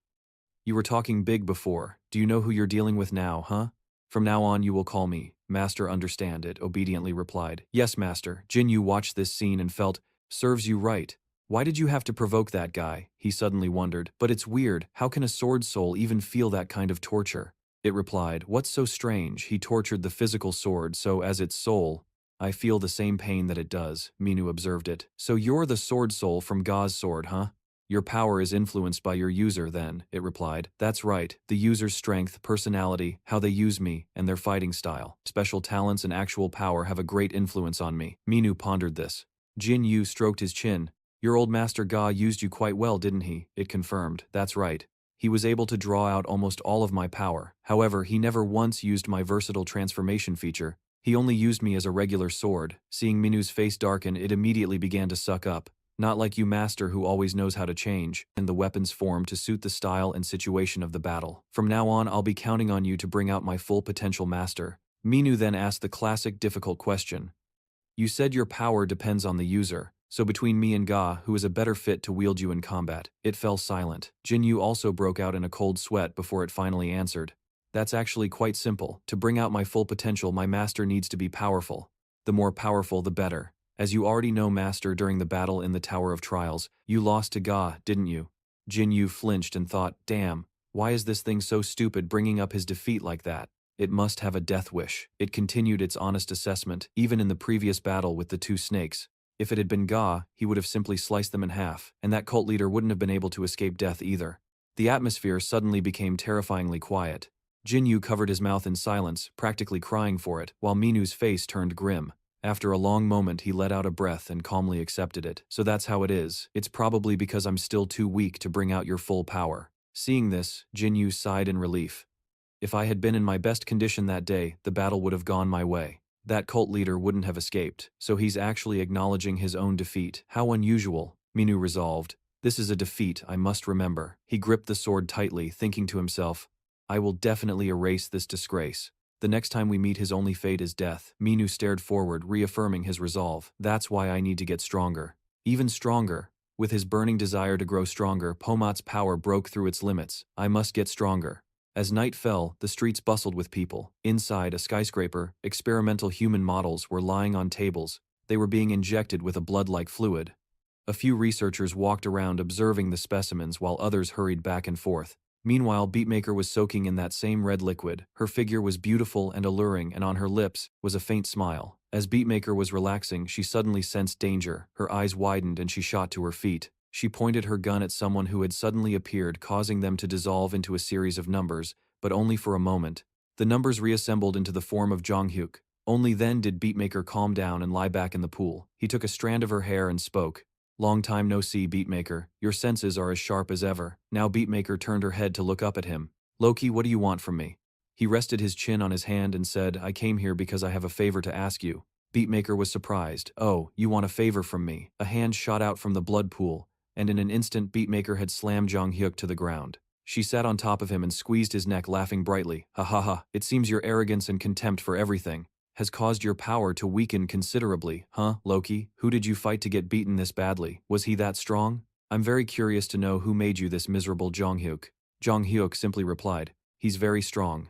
"You were talking big before. Do you know who you're dealing with now, huh?" From now on you will call me Master. Understand it, obediently replied. Yes, Master. Jinyu watched this scene and felt, serves you right. Why did you have to provoke that guy? He suddenly wondered. But it's weird, how can a sword soul even feel that kind of torture? It replied, what's so strange? He tortured the physical sword, so as its soul, I feel the same pain that it does. Minu observed it. So you're the sword soul from Ga's sword, huh? Your power is influenced by your user then, it replied. That's right, the user's strength, personality, how they use me, and their fighting style. Special talents and actual power have a great influence on me. Minu pondered this. Jin Yu stroked his chin. Your old master Ga used you quite well, didn't he? It confirmed. That's right. He was able to draw out almost all of my power. However, he never once used my versatile transformation feature. He only used me as a regular sword. Seeing Minu's face darken, it immediately began to suck up. Not like you, Master, who always knows how to change and the weapon's form to suit the style and situation of the battle. From now on, I'll be counting on you to bring out my full potential, Master. Minu then asked the classic difficult question. You said your power depends on the user, so between me and Ga, who is a better fit to wield you in combat? It fell silent. Jinyu also broke out in a cold sweat before it finally answered. That's actually quite simple. To bring out my full potential, my master needs to be powerful. The more powerful, the better. As you already know, Master, during the battle in the Tower of Trials, you lost to Ga, didn't you? Jinyu flinched and thought, damn, why is this thing so stupid bringing up his defeat like that? It must have a death wish. It continued its honest assessment, even in the previous battle with the two snakes. If it had been Ga, he would have simply sliced them in half, and that cult leader wouldn't have been able to escape death either. The atmosphere suddenly became terrifyingly quiet. Jinyu covered his mouth in silence, practically crying for it, while Minu's face turned grim. After a long moment, he let out a breath and calmly accepted it. So that's how it is. It's probably because I'm still too weak to bring out your full power. Seeing this, Jinyu sighed in relief. If I had been in my best condition that day, the battle would have gone my way. That cult leader wouldn't have escaped, so he's actually acknowledging his own defeat. How unusual, Minu resolved. This is a defeat I must remember. He gripped the sword tightly, thinking to himself, I will definitely erase this disgrace. The next time we meet, his only fate is death. Minu stared forward, reaffirming his resolve. That's why I need to get stronger. Even stronger. With his burning desire to grow stronger, Pomat's power broke through its limits. I must get stronger. As night fell, the streets bustled with people. Inside a skyscraper, experimental human models were lying on tables. They were being injected with a blood-like fluid. A few researchers walked around observing the specimens while others hurried back and forth. Meanwhile, Beatmaker was soaking in that same red liquid. Her figure was beautiful and alluring, and on her lips was a faint smile. As Beatmaker was relaxing, she suddenly sensed danger. Her eyes widened and she shot to her feet. She pointed her gun at someone who had suddenly appeared, causing them to dissolve into a series of numbers, but only for a moment. The numbers reassembled into the form of Jonghyuk. Only then did Beatmaker calm down and lie back in the pool. He took a strand of her hair and spoke. Long time no see, Beatmaker. Your senses are as sharp as ever. Now Beatmaker turned her head to look up at him. Loki, what do you want from me? He rested his chin on his hand and said, I came here because I have a favor to ask you. Beatmaker was surprised. Oh, you want a favor from me? A hand shot out from the blood pool, and in an instant Beatmaker had slammed Jonghyuk to the ground. She sat on top of him and squeezed his neck, laughing brightly. Ha ha ha, it seems your arrogance and contempt for everything has caused your power to weaken considerably, huh, Loki? Who did you fight to get beaten this badly? Was he that strong? I'm very curious to know who made you this miserable Jonghyuk. Jonghyuk simply replied, he's very strong.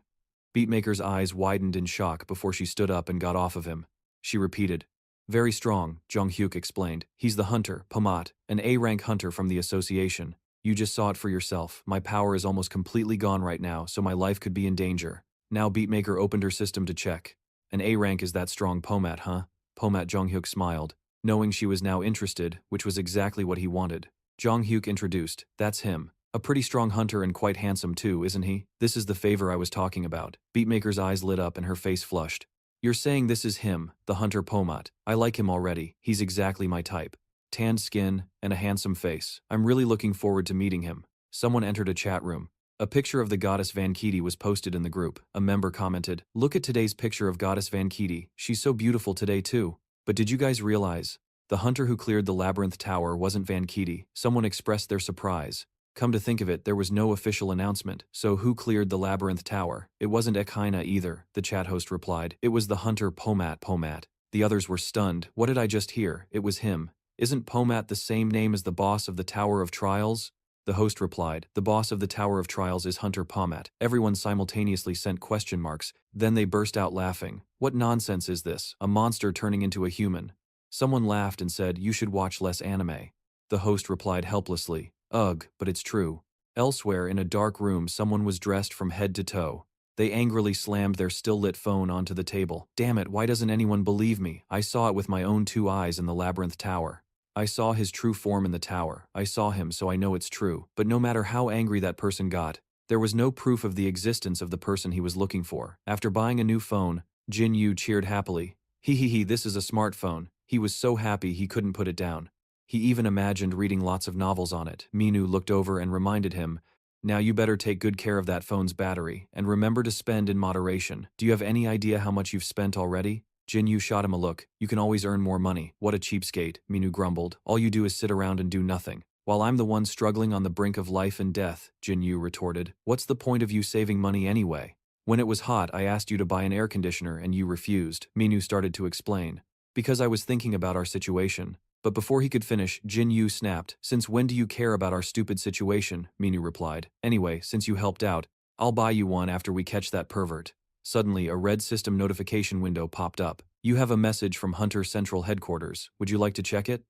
Beatmaker's eyes widened in shock before she stood up and got off of him. She repeated, very strong, Jonghyuk explained. He's the hunter, Pomat, an A-rank hunter from the association. You just saw it for yourself. My power is almost completely gone right now, so my life could be in danger. Now Beatmaker opened her system to check. An A-rank is that strong, Pomat, huh? Pomat. Jonghyuk smiled, knowing she was now interested, which was exactly what he wanted. Jonghyuk introduced, that's him. A pretty strong hunter and quite handsome too, isn't he? This is the favor I was talking about. Beatmaker's eyes lit up and her face flushed. You're saying this is him, the hunter Pomat. I like him already. He's exactly my type. Tanned skin and a handsome face. I'm really looking forward to meeting him. Someone entered a chat room. A picture of the goddess Vankiti was posted in the group. A member commented, look at today's picture of goddess Vankiti. She's so beautiful today too. But did you guys realize? The hunter who cleared the Labyrinth Tower wasn't Vankiti. Someone expressed their surprise. Come to think of it, there was no official announcement. So who cleared the Labyrinth Tower? It wasn't Ekaina either, the chat host replied. It was the hunter Pomat. The others were stunned. What did I just hear? It was him. Isn't Pomat the same name as the boss of the Tower of Trials? The host replied, "The boss of the Tower of Trials is Hunter Pommet." Everyone simultaneously sent question marks, then they burst out laughing. What nonsense is this? A monster turning into a human. Someone laughed and said, "You should watch less anime." The host replied helplessly, "Ugh, but it's true." Elsewhere in a dark room someone was dressed from head to toe. They angrily slammed their still-lit phone onto the table. "Damn it, why doesn't anyone believe me? I saw it with my own 2 eyes in the Labyrinth Tower. I saw his true form in the tower. I saw him, so I know it's true." But no matter how angry that person got, there was no proof of the existence of the person he was looking for. After buying a new phone, Jin-Yu cheered happily. He, this is a smartphone. He was so happy he couldn't put it down. He even imagined reading lots of novels on it. Minu looked over and reminded him, "Now you better take good care of that phone's battery, and remember to spend in moderation. Do you have any idea how much you've spent already?" Jin-Yu shot him a look. "You can always earn more money." "What a cheapskate," Minu grumbled. "All you do is sit around and do nothing. While I'm the one struggling on the brink of life and death," Jin-Yu retorted. "What's the point of you saving money anyway? When it was hot, I asked you to buy an air conditioner and you refused." Minu started to explain. "Because I was thinking about our situation." But before he could finish, Jin-Yu snapped. "Since when do you care about our stupid situation?" Minu replied. "Anyway, since you helped out, I'll buy you one after we catch that pervert." Suddenly, a red system notification window popped up. "You have a message from Hunter Central Headquarters. Would you like to check it?"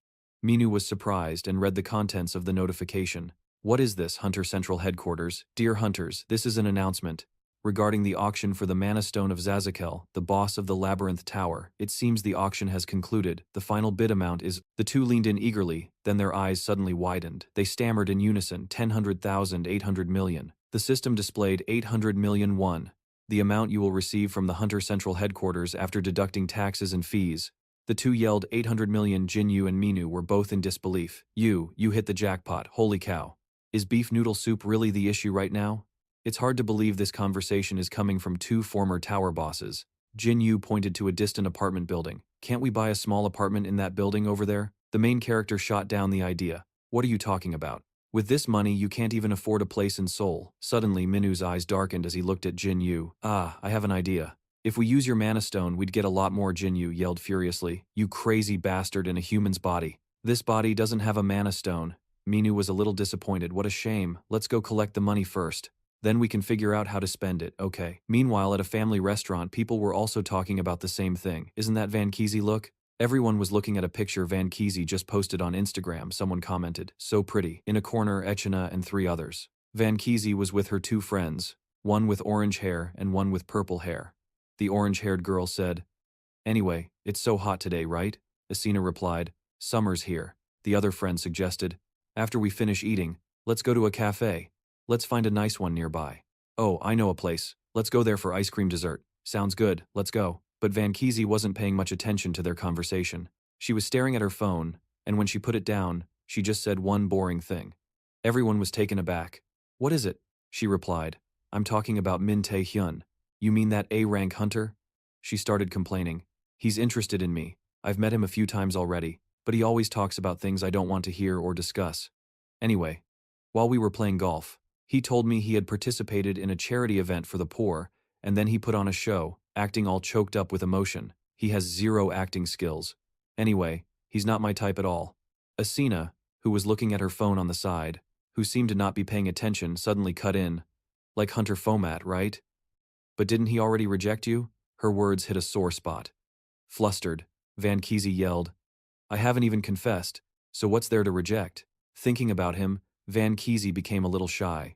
Minu was surprised and read the contents of the notification. "What is this, Hunter Central Headquarters? Dear Hunters, this is an announcement regarding the auction for the Mana Stone of Zazakel, the boss of the Labyrinth Tower. It seems the auction has concluded. The final bid amount is—" The two leaned in eagerly, then their eyes suddenly widened. They stammered in unison, 10,800 million. The system displayed 800 million won. "The amount you will receive from the Hunter Central Headquarters after deducting taxes and fees." The two yelled 800 million. Jin-Yu and Minu were both in disbelief. You hit the jackpot, holy cow. Is beef noodle soup really the issue right now? It's hard to believe this conversation is coming from 2 former tower bosses. Jin-Yu pointed to a distant apartment building. "Can't we buy a small apartment in that building over there?" The main character shot down the idea. "What are you talking about? With this money you can't even afford a place in Seoul." Suddenly Minu's eyes darkened as he looked at Jin-Yu. "Ah, I have an idea. If we use your Mana Stone, we'd get a lot more." Jin-Yu yelled furiously. "You crazy bastard in a human's body. This body doesn't have a Mana Stone." Minu was a little disappointed. "What a shame. Let's go collect the money first. Then we can figure out how to spend it, okay?" Meanwhile, at a family restaurant, people were also talking about the same thing. "Isn't that Van Kizi look?" Everyone was looking at a picture Van Kizi just posted on Instagram. Someone commented, "So pretty." In a corner, Echina and 3 others. Van Kizi was with her 2 friends, one with orange hair and one with purple hair. The orange-haired girl said, "Anyway, it's so hot today, right?" Asina replied, "Summer's here." The other friend suggested, "After we finish eating, let's go to a cafe. Let's find a nice one nearby." "Oh, I know a place. Let's go there for ice cream dessert." "Sounds good, let's go." But Van Kizi wasn't paying much attention to their conversation. She was staring at her phone, and when she put it down, she just said one boring thing. Everyone was taken aback. "What is it?" She replied, "I'm talking about Min Tae-hyun." "You mean that A-rank hunter?" She started complaining. "He's interested in me. I've met him a few times already, but he always talks about things I don't want to hear or discuss. Anyway, while we were playing golf, he told me he had participated in a charity event for the poor, and then he put on a show, acting all choked up with emotion. He has 0 acting skills. Anyway, he's not my type at all." Asina, who was looking at her phone on the side, who seemed to not be paying attention, suddenly cut in. "Like Hunter Fomat, right? But didn't he already reject you?" Her words hit a sore spot. Flustered, Van Kizi yelled, "I haven't even confessed, so what's there to reject?" Thinking about him, Van Kizi became a little shy.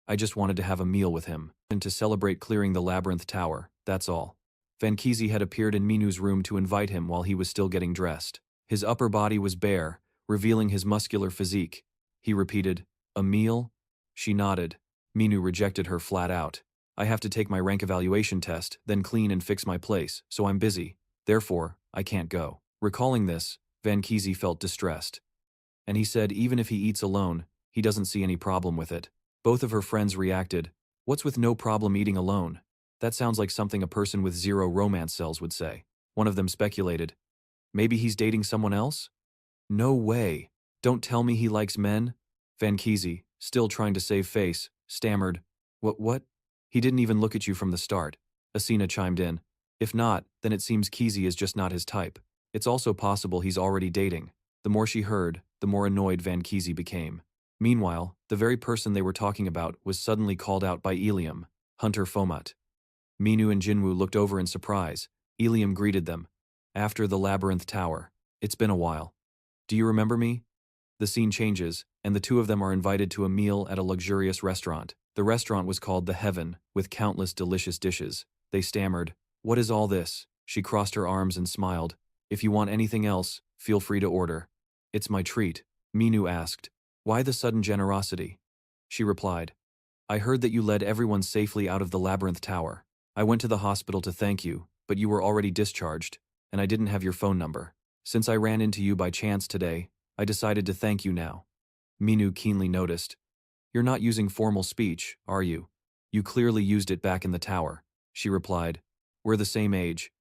I just wanted to have a meal with him, and to celebrate clearing the Labyrinth Tower, that's all." Van Kizi had appeared in Minu's room to invite him while he was still getting dressed. His upper body was bare, revealing his muscular physique. He repeated, "A meal?" She nodded. Minu rejected her flat out. "I have to take my rank evaluation test, then clean and fix my place, so I'm busy. Therefore, I can't go." Recalling this, Van Kizi felt distressed. And he said even if he eats alone, he doesn't see any problem with it. Both of her friends reacted, "What's with no problem eating alone? That sounds like something a person with 0 romance cells would say." One of them speculated, "Maybe he's dating someone else?" "No way. Don't tell me he likes men?" Van Kizi, still trying to save face, stammered, What? He didn't even look at you from the start." Asina chimed in, "If not, then it seems Kizi is just not his type. It's also possible he's already dating." The more she heard, the more annoyed Van Kizi became. Meanwhile, the very person they were talking about was suddenly called out by Ilium, Hunter Fomat. Minu and Jinwoo looked over in surprise. Ilium greeted them. After the Labyrinth Tower. It's been a while. Do you remember me? The scene changes, and the two of them are invited to a meal at a luxurious restaurant. The restaurant was called The Heaven, with countless delicious dishes. They stammered, "What is all this?" She crossed her arms and smiled. "If you want anything else, feel free to order." "It's my treat," Minu asked. "Why the sudden generosity?" She replied, "I heard that you led everyone safely out of the Labyrinth Tower. I went to the hospital to thank you, but you were already discharged, and I didn't have your phone number. Since I ran into you by chance today, I decided to thank you now." Minu keenly noticed. "You're not using formal speech, are you? You clearly used it back in the tower." She replied, "We're the same age.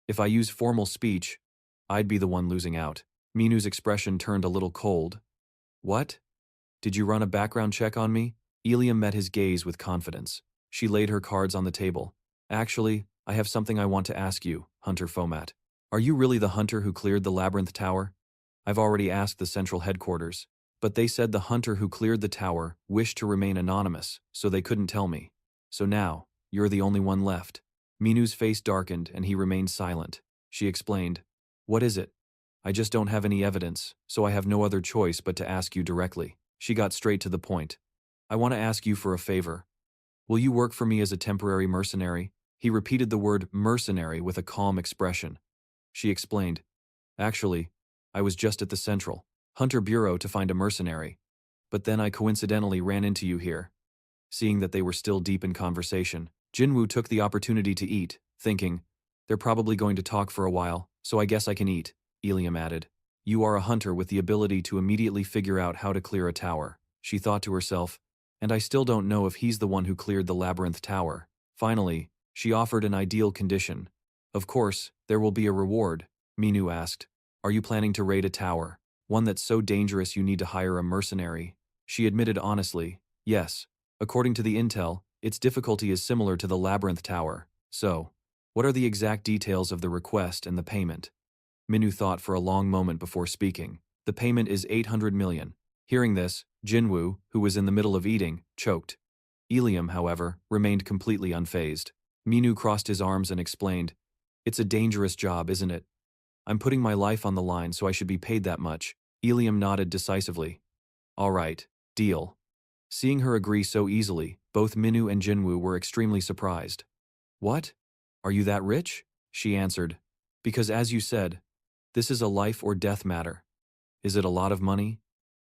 If I use formal speech, I'd be the one losing out." Minu's expression turned a little cold. "What? Did you run a background check on me?" Ilium met his gaze with confidence. She laid her cards on the table. "Actually, I have something I want to ask you, Hunter Fomat. Are you really the hunter who cleared the Labyrinth Tower? I've already asked the central headquarters, but they said the hunter who cleared the tower wished to remain anonymous, so they couldn't tell me. So now, you're the only one left." Minu's face darkened and he remained silent. She explained, "What is it?" "I just don't have any evidence, so I have no other choice but to ask you directly." She got straight to the point. "I want to ask you for a favor. Will you work for me as a temporary mercenary?" He repeated the word mercenary with a calm expression. She explained, "Actually, I was just at the Central Hunter Bureau to find a mercenary, but then I coincidentally ran into you here." Seeing that they were still deep in conversation, Jinwoo took the opportunity to eat, thinking, "They're probably going to talk for a while, so I guess I can eat." Ilium added, "You are a hunter with the ability to immediately figure out how to clear a tower," she thought to herself, "and I still don't know if he's the one who cleared the Labyrinth Tower." Finally, she offered an ideal condition. "Of course, there will be a reward." Minu asked, "Are you planning to raid a tower? One that's so dangerous you need to hire a mercenary?" She admitted honestly, "Yes. According to the intel, its difficulty is similar to the Labyrinth Tower. So, what are the exact details of the request and the payment?" Minu thought for a long moment before speaking. "The payment is 800 million. Hearing this, Jinwoo, who was in the middle of eating, choked. Ilium, however, remained completely unfazed. Minu crossed his arms and explained, "It's a dangerous job, isn't it? I'm putting my life on the line, so I should be paid that much." Ilium nodded decisively. "All right, deal." Seeing her agree so easily, both Minu and Jinwoo were extremely surprised. "What? Are you that rich?" She answered, "Because as you said, this is a life or death matter." "Is it a lot of money?"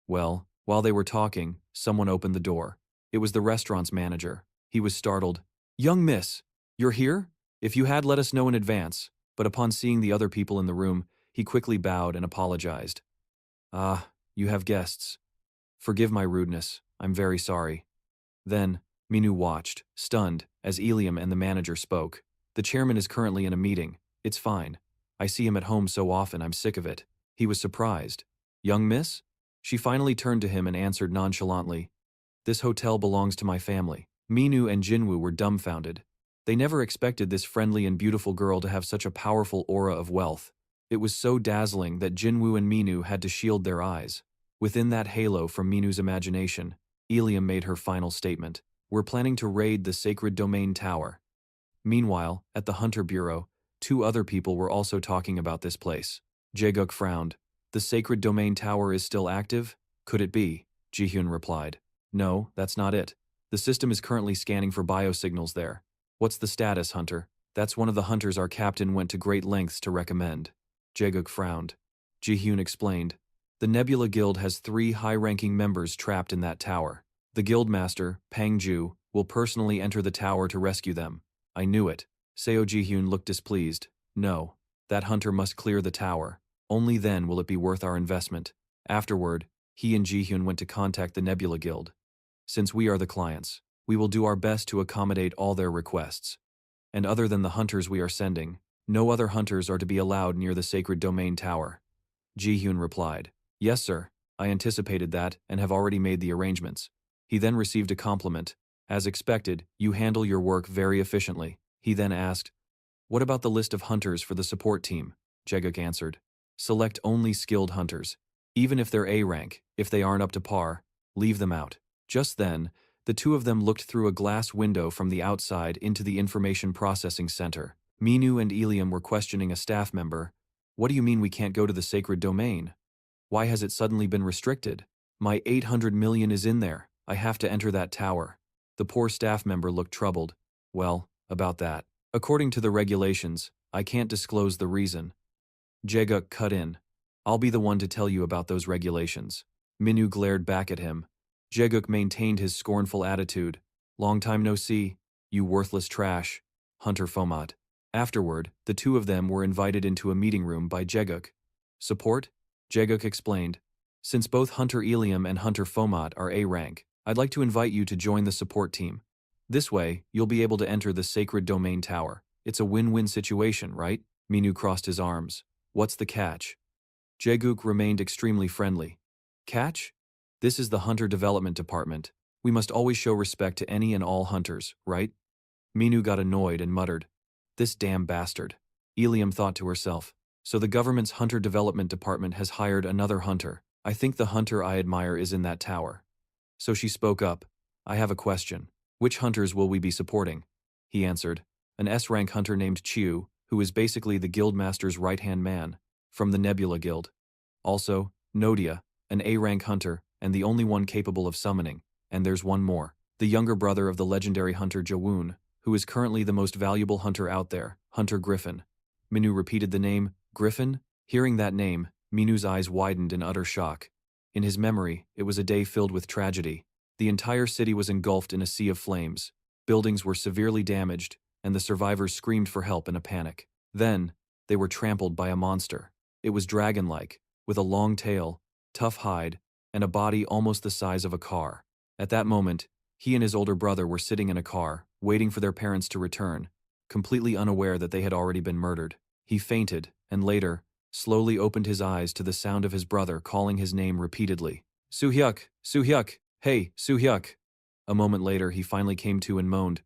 Well, while they were talking, someone opened the door. It was the restaurant's manager. He was startled. "Young miss, you're here? If you had let us know in advance." But upon seeing the other people in the room, he quickly bowed and apologized. "Ah, you have guests. Forgive my rudeness, I'm very sorry." Then, Minu watched, stunned, as Ilium and the manager spoke. "The chairman is currently in a meeting. It's fine. I see him at home so often I'm sick of it." He was surprised. "Young miss?" She finally turned to him and answered nonchalantly, "This hotel belongs to my family." Minu and Jinwoo were dumbfounded. They never expected this friendly and beautiful girl to have such a powerful aura of wealth. It was so dazzling that Jinwoo and Minu had to shield their eyes. Within that halo from Minu's imagination, Ilium made her final statement. "We're planning to raid the Sacred Domain Tower." Meanwhile, at the Hunter Bureau, two other people were also talking about this place. Jaeguk frowned. "The Sacred Domain Tower is still active? Could it be?" Jihyun replied. "No, that's not it. The system is currently scanning for biosignals there." "What's the status, Hunter?" "That's one of the hunters our captain went to great lengths to recommend." Jaeguk frowned. Jihyun explained. "The Nebula Guild has 3 high-ranking members trapped in that tower. The guildmaster, Pangju, will personally enter the tower to rescue them." "I knew it." Seo Jihyun looked displeased. "No. That hunter must clear the tower. Only then will it be worth our investment." Afterward, he and Jihyun went to contact the Nebula Guild. "Since we are the clients, we will do our best to accommodate all their requests. And other than the hunters we are sending, no other hunters are to be allowed near the Sacred Domain Tower." Jihyun replied, "Yes, sir. I anticipated that and have already made the arrangements." He then received a compliment. "As expected, you handle your work very efficiently." He then asked, "What about the list of hunters for the support team?" Jaeguk answered, "Select only skilled hunters. Even if they're A rank, if they aren't up to par, Leave them out. Just then, the two of them looked through a glass window from the outside into the information processing center. Minu and Ilium were questioning a staff member. What do you mean we can't go to the sacred domain? Why has it suddenly been restricted? My 800 million is in there. I have to enter that tower. The poor staff member looked troubled. Well, about that. According to the regulations, I can't disclose the reason. Jeguk cut in. I'll be the one to tell you about those regulations. Minu glared back at him. Jeguk maintained his scornful attitude. Long time no see, you worthless trash. Hunter Fomat. Afterward, the two of them were invited into a meeting room by Jeguk. Support? Jeguk explained. Since both Hunter Ilium and Hunter Fomat are A rank, I'd like to invite you to join the support team. This way, you'll be able to enter the Sacred Domain Tower. It's a win-win situation, right? Minu crossed his arms. What's the catch? Jeguk remained extremely friendly. Catch? This is the Hunter Development Department. We must always show respect to any and all hunters, right? Minu got annoyed and muttered. This damn bastard. Ilium thought to herself. So the government's Hunter Development Department has hired another hunter. I think the hunter I admire is in that tower. So she spoke up. I have a question. Which hunters will we be supporting? He answered. An S-rank hunter named Chiu, who is basically the guildmaster's right-hand man, from the Nebula Guild. Also, Nodia, an A-rank hunter, and the only one capable of summoning. And there's one more. The younger brother of the legendary hunter Jawoon, who is currently the most valuable hunter out there, Hunter Griffin. Minu repeated the name, Griffin? Hearing that name, Minu's eyes widened in utter shock. In his memory, it was a day filled with tragedy. The entire city was engulfed in a sea of flames. Buildings were severely damaged, and the survivors screamed for help in a panic. Then, they were trampled by a monster. It was dragon-like, with a long tail, tough hide, and a body almost the size of a car. At that moment, he and his older brother were sitting in a car, waiting for their parents to return, completely unaware that they had already been murdered. He fainted, and later, slowly opened his eyes to the sound of his brother calling his name repeatedly. Soo-hyuk! Soo-hyuk! Hey, Soo-hyuk! A moment later, he finally came to and moaned.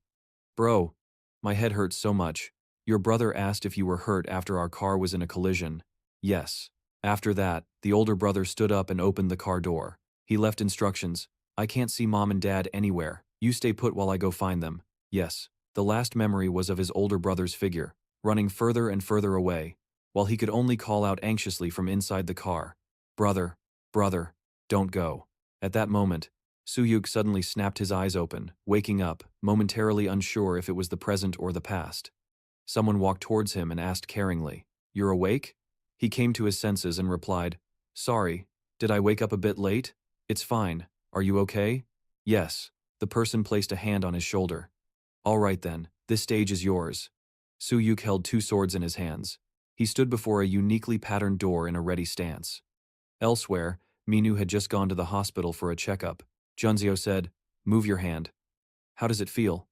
Bro, my head hurts so much. Your brother asked if you were hurt after our car was in a collision. Yes. After that, the older brother stood up and opened the car door. He left instructions. I can't see Mom and Dad anywhere. You stay put while I go find them. Yes. The last memory was of his older brother's figure, running further and further away, while he could only call out anxiously from inside the car. Brother, don't go. At that moment, Soo-hyuk suddenly snapped his eyes open, waking up, momentarily unsure if it was the present or the past. Someone walked towards him and asked caringly, You're awake? He came to his senses and replied, Sorry, did I wake up a bit late? It's fine. Are you okay? Yes. The person placed a hand on his shoulder. All right then, this stage is yours. Soo-hyuk held two swords in his hands. He stood before a uniquely patterned door in a ready stance. Elsewhere, Minu had just gone to the hospital for a checkup. Junzio said, Move your hand. How does it feel?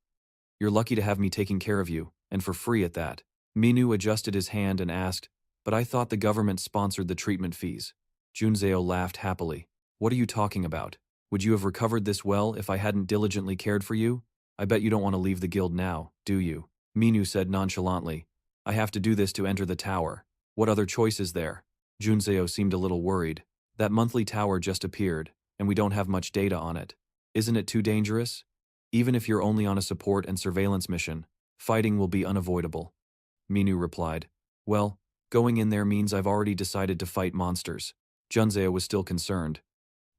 You're lucky to have me taking care of you, and for free at that. Minu adjusted his hand and asked, But I thought the government sponsored the treatment fees. Junzio laughed happily. What are you talking about? Would you have recovered this well if I hadn't diligently cared for you? I bet you don't want to leave the guild now, do you? Minu said nonchalantly. I have to do this to enter the tower. What other choice is there? Junzio seemed a little worried. That monthly tower just appeared, and we don't have much data on it. Isn't it too dangerous? Even if you're only on a support and surveillance mission, fighting will be unavoidable. Minu replied. Well, going in there means I've already decided to fight monsters. Junzio was still concerned.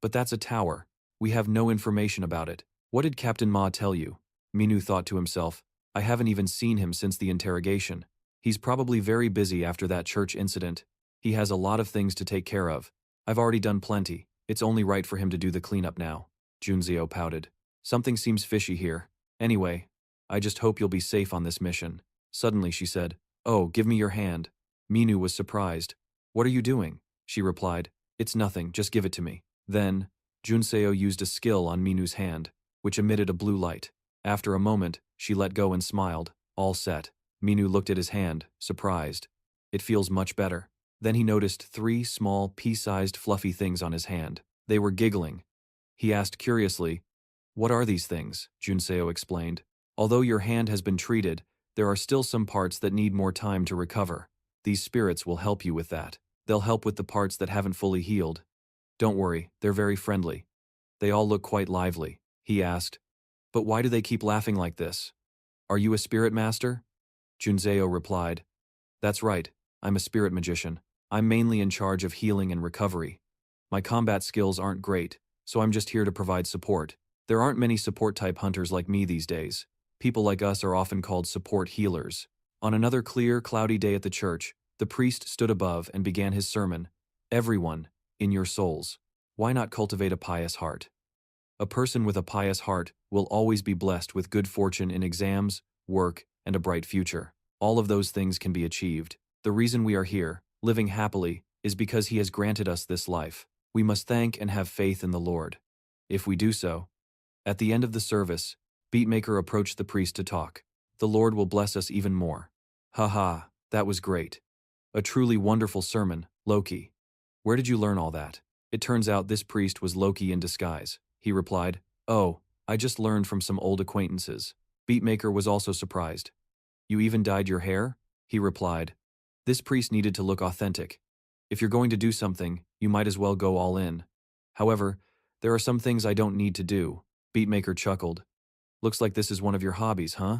But that's a tower. We have no information about it. What did Captain Ma tell you? Minu thought to himself. I haven't even seen him since the interrogation. He's probably very busy after that church incident. He has a lot of things to take care of. I've already done plenty. It's only right for him to do the cleanup now. Junzio pouted. Something seems fishy here. Anyway, I just hope you'll be safe on this mission. Suddenly she said, Oh, give me your hand. Minu was surprised. What are you doing? She replied. It's nothing, just give it to me. Then, Junseo used a skill on Minu's hand, which emitted a blue light. After a moment, she let go and smiled. All set. Minu looked at his hand, surprised. It feels much better. Then he noticed 3 small, pea-sized fluffy things on his hand. They were giggling. He asked curiously, What are these things? Junseo explained. Although your hand has been treated, there are still some parts that need more time to recover. These spirits will help you with that. They'll help with the parts that haven't fully healed. Don't worry, they're very friendly. They all look quite lively, he asked. But why do they keep laughing like this? Are you a spirit master? Junzeo replied. That's right, I'm a spirit magician. I'm mainly in charge of healing and recovery. My combat skills aren't great, so I'm just here to provide support. There aren't many support-type hunters like me these days. People like us are often called support healers. On another clear, cloudy day at the church, the priest stood above and began his sermon. Everyone, in your souls, why not cultivate a pious heart? A person with a pious heart will always be blessed with good fortune in exams, work, and a bright future. All of those things can be achieved. The reason we are here, living happily, is because He has granted us this life. We must thank and have faith in the Lord. If we do so, at the end of the service, Beatmaker approached the priest to talk. The Lord will bless us even more. Ha, that was great. A truly wonderful sermon, Loki. Where did you learn all that? It turns out this priest was Loki in disguise. He replied, Oh, I just learned from some old acquaintances. Beatmaker was also surprised. You even dyed your hair? He replied. This priest needed to look authentic. If you're going to do something, you might as well go all in. However, there are some things I don't need to do. Beatmaker chuckled. Looks like this is one of your hobbies, huh?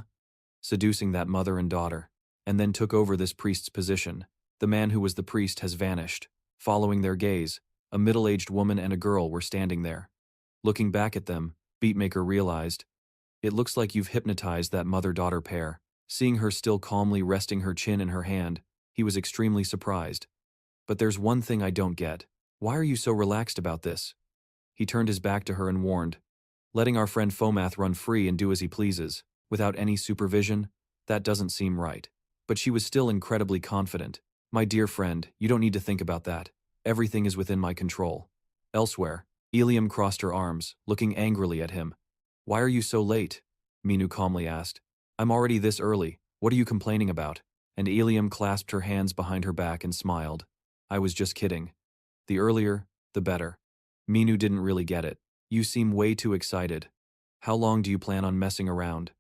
Seducing that mother and daughter. And then took over this priest's position. The man who was the priest has vanished. Following their gaze, a middle-aged woman and a girl were standing there. Looking back at them, Beatmaker realized, it looks like you've hypnotized that mother-daughter pair. Seeing her still calmly resting her chin in her hand, he was extremely surprised. But there's one thing I don't get. Why are you so relaxed about this? He turned his back to her and warned, letting our friend Fomath run free and do as he pleases, without any supervision, that doesn't seem right. But she was still incredibly confident. My dear friend, you don't need to think about that. Everything is within my control. Elsewhere, Ilium crossed her arms, looking angrily at him. Why are you so late? Minu calmly asked. I'm already this early. What are you complaining about? And Ilium clasped her hands behind her back and smiled. I was just kidding. The earlier, the better. Minu didn't really get it. You seem way too excited. How long do you plan on messing around?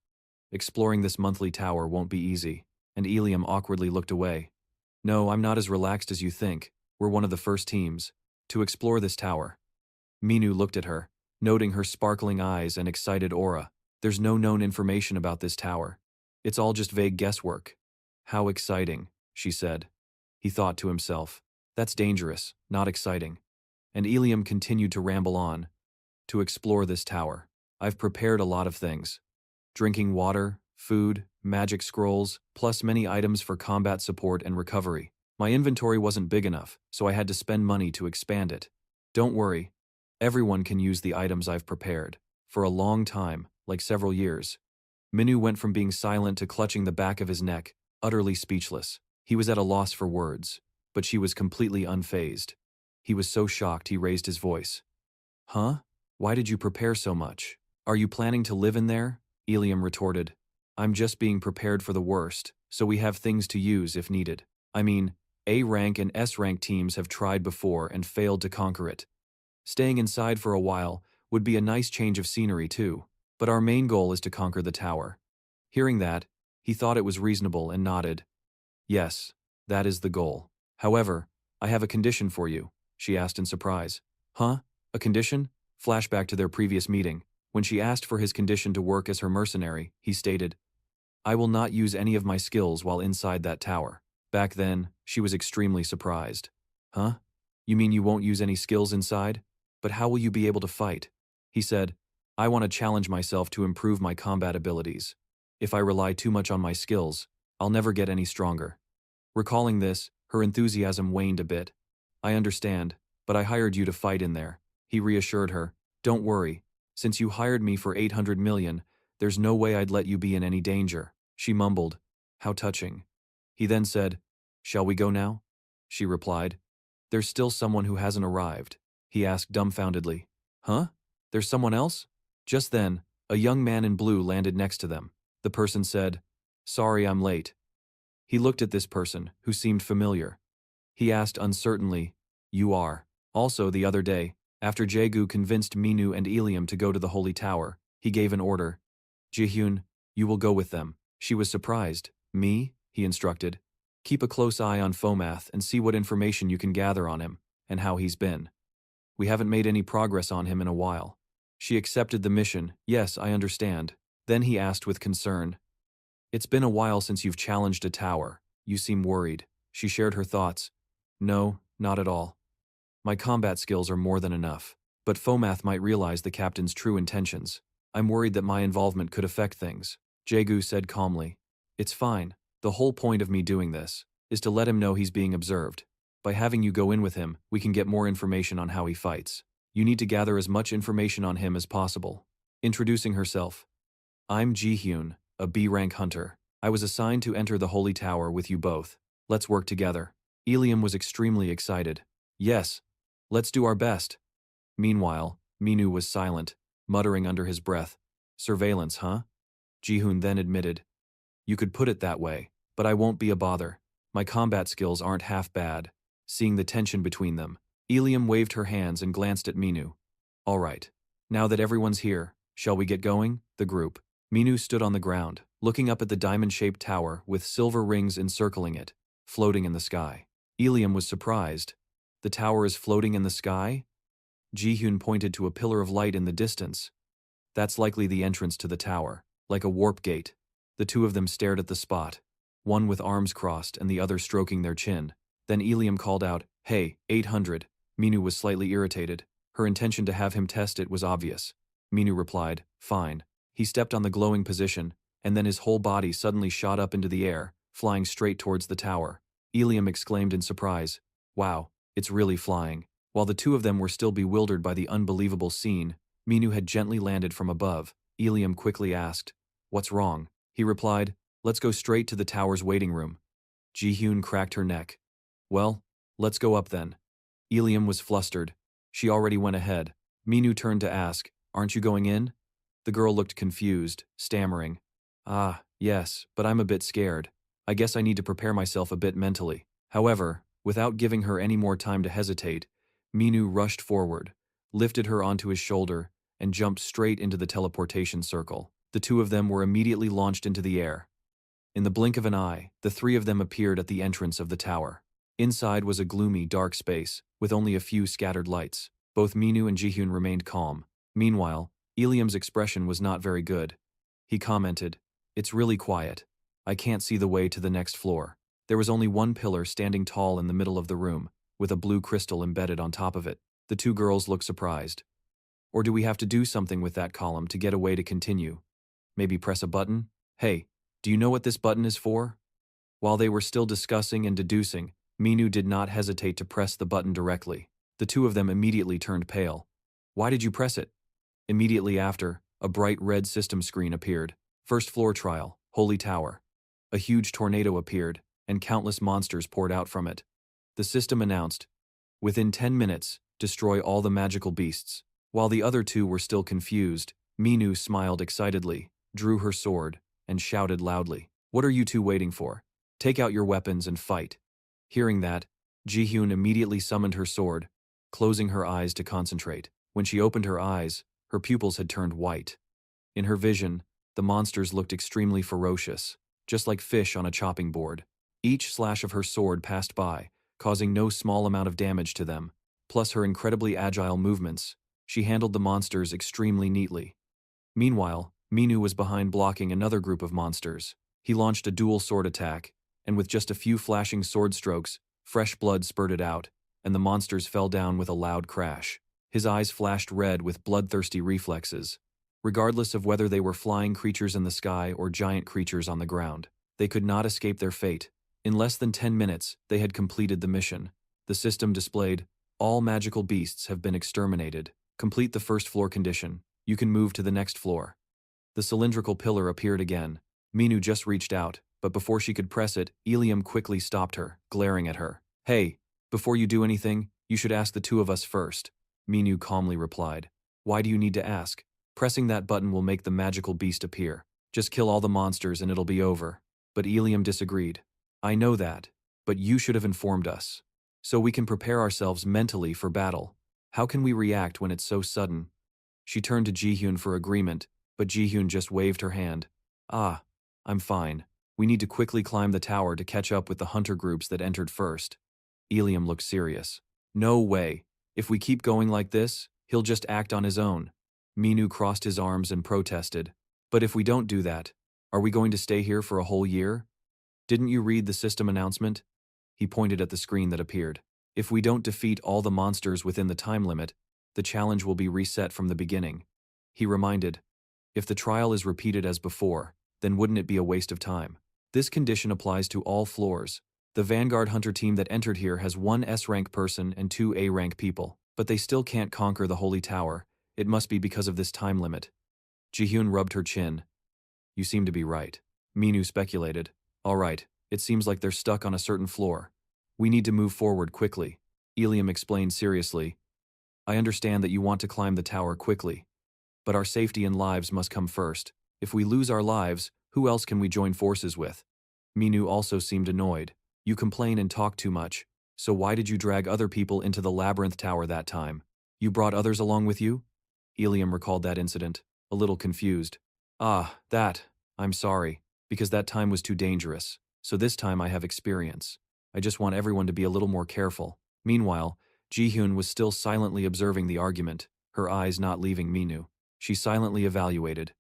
Exploring this monthly tower won't be easy. And Ilium awkwardly looked away. No, I'm not as relaxed as you think. We're one of the first teams to explore this tower. Minu looked at her, noting her sparkling eyes and excited aura. There's no known information about this tower. It's all just vague guesswork. How exciting, she said. He thought to himself. That's dangerous, not exciting. And Ilium continued to ramble on. To explore this tower, I've prepared a lot of things. Drinking water, food, magic scrolls, plus many items for combat support and recovery. My inventory wasn't big enough, so I had to spend money to expand it. Don't worry. Everyone can use the items I've prepared. For a long time, like several years. Minu went from being silent to clutching the back of his neck, utterly speechless. He was at a loss for words, but she was completely unfazed. He was so shocked he raised his voice. Huh? Why did you prepare so much? Are you planning to live in there? Ilium retorted. I'm just being prepared for the worst, so we have things to use if needed. I mean, A-rank and S-rank teams have tried before and failed to conquer it. Staying inside for a while would be a nice change of scenery too, but our main goal is to conquer the tower. Hearing that, he thought it was reasonable and nodded. Yes, that is the goal. However, I have a condition for you, she asked in surprise. Huh? A condition? Flashback to their previous meeting. When she asked for his condition to work as her mercenary, he stated, I will not use any of my skills while inside that tower. Back then, she was extremely surprised. Huh? You mean you won't use any skills inside? But how will you be able to fight? He said, I want to challenge myself to improve my combat abilities. If I rely too much on my skills, I'll never get any stronger. Recalling this, her enthusiasm waned a bit. I understand, but I hired you to fight in there. He reassured her. Don't worry. Since you hired me for 800 million, there's no way I'd let you be in any danger. She mumbled. How touching. He then said, Shall we go now? She replied. There's still someone who hasn't arrived. He asked dumbfoundedly. Huh? There's someone else? Just then, a young man in blue landed next to them. The person said, Sorry I'm late. He looked at this person, who seemed familiar. He asked uncertainly, You are. Also the other day, after Jaegu convinced Minu and Ilium to go to the Holy Tower, he gave an order. Jihyun, you will go with them. She was surprised. Me? He instructed. Keep a close eye on Fomath and see what information you can gather on him, and how he's been. We haven't made any progress on him in a while. She accepted the mission. Yes, I understand. Then he asked with concern. It's been a while since you've challenged a tower. You seem worried. She shared her thoughts. No, not at all. My combat skills are more than enough. But Fomath might realize the captain's true intentions. I'm worried that my involvement could affect things. Jaegu said calmly. It's fine. The whole point of me doing this is to let him know he's being observed. By having you go in with him, we can get more information on how he fights. You need to gather as much information on him as possible. Introducing herself. I'm Ji-hyun, a B-rank hunter. I was assigned to enter the Holy Tower with you both. Let's work together. Ilium was extremely excited. Yes, let's do our best. Meanwhile, Minu was silent, muttering under his breath. Surveillance, huh? Ji-hyun then admitted. You could put it that way, but I won't be a bother. My combat skills aren't half bad. Seeing the tension between them, Ilium waved her hands and glanced at Minu. All right. Now that everyone's here, shall we get going? The group. Minu stood on the ground, looking up at the diamond-shaped tower with silver rings encircling it, floating in the sky. Ilium was surprised. The tower is floating in the sky? Ji-hyun pointed to a pillar of light in the distance. That's likely the entrance to the tower, like a warp gate. The two of them stared at the spot, one with arms crossed and the other stroking their chin. Then Ilium called out, Hey, 800. Minu was slightly irritated. Her intention to have him test it was obvious. Minu replied, Fine. He stepped on the glowing position, and then his whole body suddenly shot up into the air, flying straight towards the tower. Ilium exclaimed in surprise, Wow, it's really flying. While the two of them were still bewildered by the unbelievable scene, Minu had gently landed from above. Ilium quickly asked, What's wrong? He replied, Let's go straight to the tower's waiting room. Ji-hyun cracked her neck. Well, let's go up then. Ilium was flustered. She already went ahead. Minu turned to ask, Aren't you going in? The girl looked confused, stammering. Ah, yes, but I'm a bit scared. I guess I need to prepare myself a bit mentally. However, without giving her any more time to hesitate, Minu rushed forward, lifted her onto his shoulder, and jumped straight into the teleportation circle. The two of them were immediately launched into the air. In the blink of an eye, the three of them appeared at the entrance of the tower. Inside was a gloomy, dark space, with only a few scattered lights. Both Minu and Ji-hyun remained calm. Meanwhile, Ilium's expression was not very good. He commented, It's really quiet. I can't see the way to the next floor. There was only one pillar standing tall in the middle of the room, with a blue crystal embedded on top of it. The two girls looked surprised. Or do we have to do something with that column to get a way to continue? Maybe press a button? Hey, do you know what this button is for? While they were still discussing and deducing, Minu did not hesitate to press the button directly. The two of them immediately turned pale. Why did you press it? Immediately after, a bright red system screen appeared. First floor trial, Holy Tower. A huge tornado appeared, and countless monsters poured out from it. The system announced, Within 10 minutes, destroy all the magical beasts. While the other two were still confused, Minu smiled excitedly, drew her sword, and shouted loudly, What are you two waiting for? Take out your weapons and fight. Hearing that, Ji-hyun immediately summoned her sword, closing her eyes to concentrate. When she opened her eyes, her pupils had turned white. In her vision, the monsters looked extremely ferocious, just like fish on a chopping board. Each slash of her sword passed by, causing no small amount of damage to them. Plus her incredibly agile movements, she handled the monsters extremely neatly. Meanwhile, Minu was behind blocking another group of monsters. He launched a dual sword attack, and with just a few flashing sword strokes, fresh blood spurted out, and the monsters fell down with a loud crash. His eyes flashed red with bloodthirsty reflexes. Regardless of whether they were flying creatures in the sky or giant creatures on the ground, they could not escape their fate. In less than 10 minutes, they had completed the mission. The system displayed, All magical beasts have been exterminated. Complete the first floor condition. You can move to the next floor. The cylindrical pillar appeared again. Minu just reached out, but before she could press it, Ilium quickly stopped her, glaring at her. Hey, before you do anything, you should ask the two of us first. Minu calmly replied. Why do you need to ask? Pressing that button will make the magical beast appear. Just kill all the monsters and it'll be over. But Ilium disagreed. I know that, but you should have informed us. So we can prepare ourselves mentally for battle. How can we react when it's so sudden? She turned to Ji-hyun for agreement, but Ji-hyun just waved her hand. Ah, I'm fine. We need to quickly climb the tower to catch up with the hunter groups that entered first. Ilium looked serious. No way. If we keep going like this, he'll just act on his own. Minu crossed his arms and protested. But if we don't do that, are we going to stay here for a whole year? Didn't you read the system announcement? He pointed at the screen that appeared. If we don't defeat all the monsters within the time limit, the challenge will be reset from the beginning. He reminded, if the trial is repeated as before, then wouldn't it be a waste of time? This condition applies to all floors. The Vanguard Hunter team that entered here has 1 S-rank person and 2 A-rank people, but they still can't conquer the Holy Tower. It must be because of this time limit. Jihyun rubbed her chin. You seem to be right. Minu speculated. All right, it seems like they're stuck on a certain floor. We need to move forward quickly. Ilium explained seriously. I understand that you want to climb the tower quickly, but our safety and lives must come first. If we lose our lives, who else can we join forces with? Minu also seemed annoyed. You complain and talk too much, so why did you drag other people into the Labyrinth Tower that time? You brought others along with you? Ilium recalled that incident, a little confused. Ah, that. I'm sorry, because that time was too dangerous, so this time I have experience. I just want everyone to be a little more careful. Meanwhile, Jihyun was still silently observing the argument, her eyes not leaving Minu. She silently evaluated.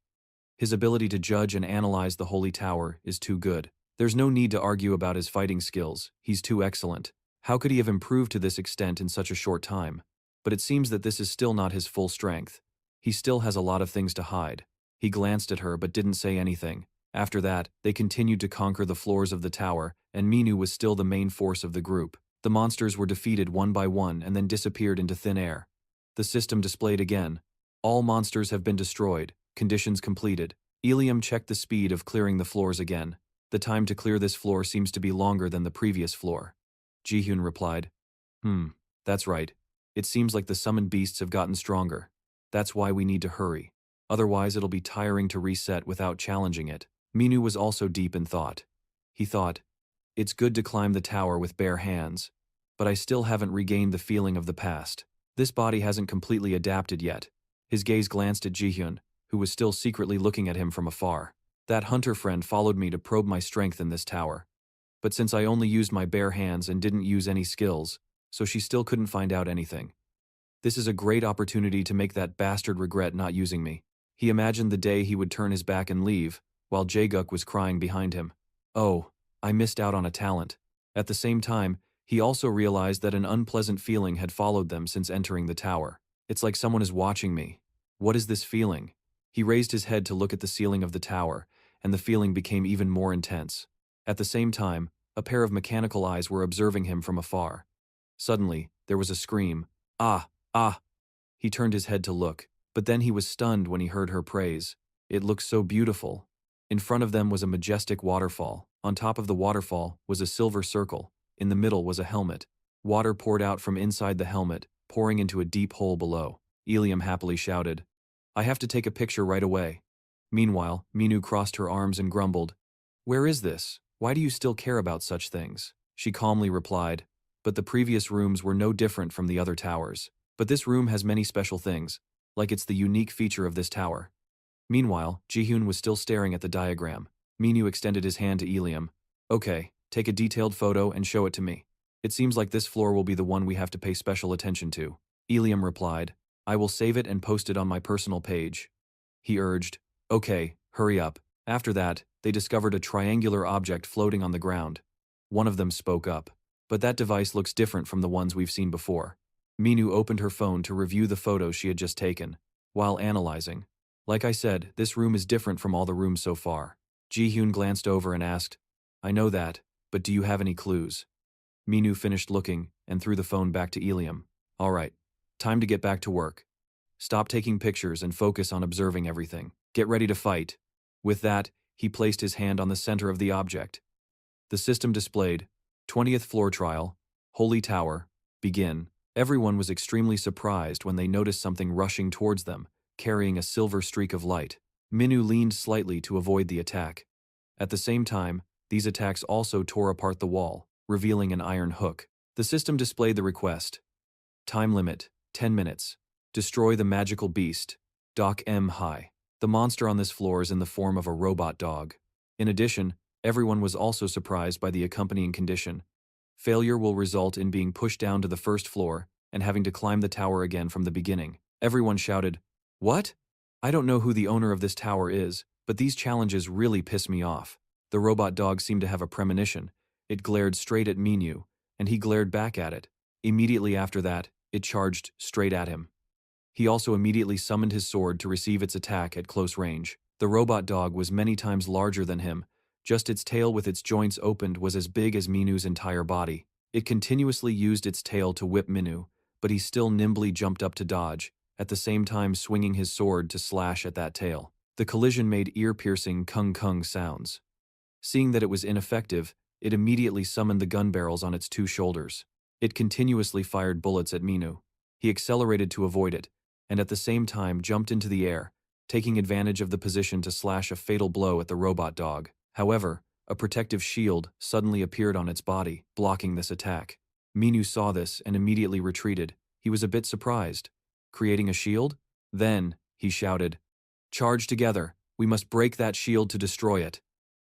His ability to judge and analyze the Holy Tower is too good. There's no need to argue about his fighting skills, he's too excellent. How could he have improved to this extent in such a short time? But it seems that this is still not his full strength. He still has a lot of things to hide. He glanced at her but didn't say anything. After that, they continued to conquer the floors of the tower, and Minu was still the main force of the group. The monsters were defeated one by one and then disappeared into thin air. The system displayed again. All monsters have been destroyed. Conditions completed. Ilium checked the speed of clearing the floors again. The time to clear this floor seems to be longer than the previous floor. Jihyun replied. That's right. It seems like the summoned beasts have gotten stronger. That's why we need to hurry. Otherwise it'll be tiring to reset without challenging it. Minu was also deep in thought. He thought, it's good to climb the tower with bare hands, but I still haven't regained the feeling of the past. This body hasn't completely adapted yet. His gaze glanced at Jihyun, who was still secretly looking at him from afar. That hunter friend followed me to probe my strength in this tower. But since I only used my bare hands and didn't use any skills, so she still couldn't find out anything. This is a great opportunity to make that bastard regret not using me. He imagined the day he would turn his back and leave, while Jaeguk was crying behind him. Oh, I missed out on a talent. At the same time, he also realized that an unpleasant feeling had followed them since entering the tower. It's like someone is watching me. What is this feeling? He raised his head to look at the ceiling of the tower, and the feeling became even more intense. At the same time, a pair of mechanical eyes were observing him from afar. Suddenly, there was a scream. Ah, ah! He turned his head to look, but then he was stunned when he heard her praise. It looked so beautiful. In front of them was a majestic waterfall. On top of the waterfall was a silver circle. In the middle was a helmet. Water poured out from inside the helmet, pouring into a deep hole below. Ilium happily shouted, I have to take a picture right away. Meanwhile, Minu crossed her arms and grumbled, Where is this? Why do you still care about such things? She calmly replied, But the previous rooms were no different from the other towers. But this room has many special things, like it's the unique feature of this tower. Meanwhile, Jihyun was still staring at the diagram. Minu extended his hand to Ilium. Okay, take a detailed photo and show it to me. It seems like this floor will be the one we have to pay special attention to. Ilium replied, I will save it and post it on my personal page. He urged, Okay, hurry up. After that, they discovered a triangular object floating on the ground. One of them spoke up. But that device looks different from the ones we've seen before. Minu opened her phone to review the photos she had just taken. While analyzing, like I said, this room is different from all the rooms so far. Jihyun glanced over and asked, I know that, but do you have any clues? Minu finished looking and threw the phone back to Ilium. All right, time to get back to work. Stop taking pictures and focus on observing everything. Get ready to fight. With that, he placed his hand on the center of the object. The system displayed, 20th floor trial, Holy Tower, begin. Everyone was extremely surprised when they noticed something rushing towards them, carrying a silver streak of light. Minu leaned slightly to avoid the attack. At the same time, these attacks also tore apart the wall, revealing an iron hook. The system displayed the request. Time limit, 10 minutes. Destroy the magical beast. Doc M. High. The monster on this floor is in the form of a robot dog. In addition, everyone was also surprised by the accompanying condition. Failure will result in being pushed down to the first floor and having to climb the tower again from the beginning. Everyone shouted, What? I don't know who the owner of this tower is, but these challenges really piss me off. The robot dog seemed to have a premonition. It glared straight at Minu, and he glared back at it. Immediately after that, it charged straight at him. He also immediately summoned his sword to receive its attack at close range. The robot dog was many times larger than him. Just its tail with its joints opened was as big as Minu's entire body. It continuously used its tail to whip Minu, but he still nimbly jumped up to dodge, at the same time swinging his sword to slash at that tail. The collision made ear-piercing kung-kung sounds. Seeing that it was ineffective, it immediately summoned the gun barrels on its two shoulders. It continuously fired bullets at Minu. He accelerated to avoid it, and at the same time jumped into the air, taking advantage of the position to slash a fatal blow at the robot dog. However, a protective shield suddenly appeared on its body, blocking this attack. Minu saw this and immediately retreated. He was a bit surprised. Creating a shield? Then, he shouted, "Charge together, we must break that shield to destroy it."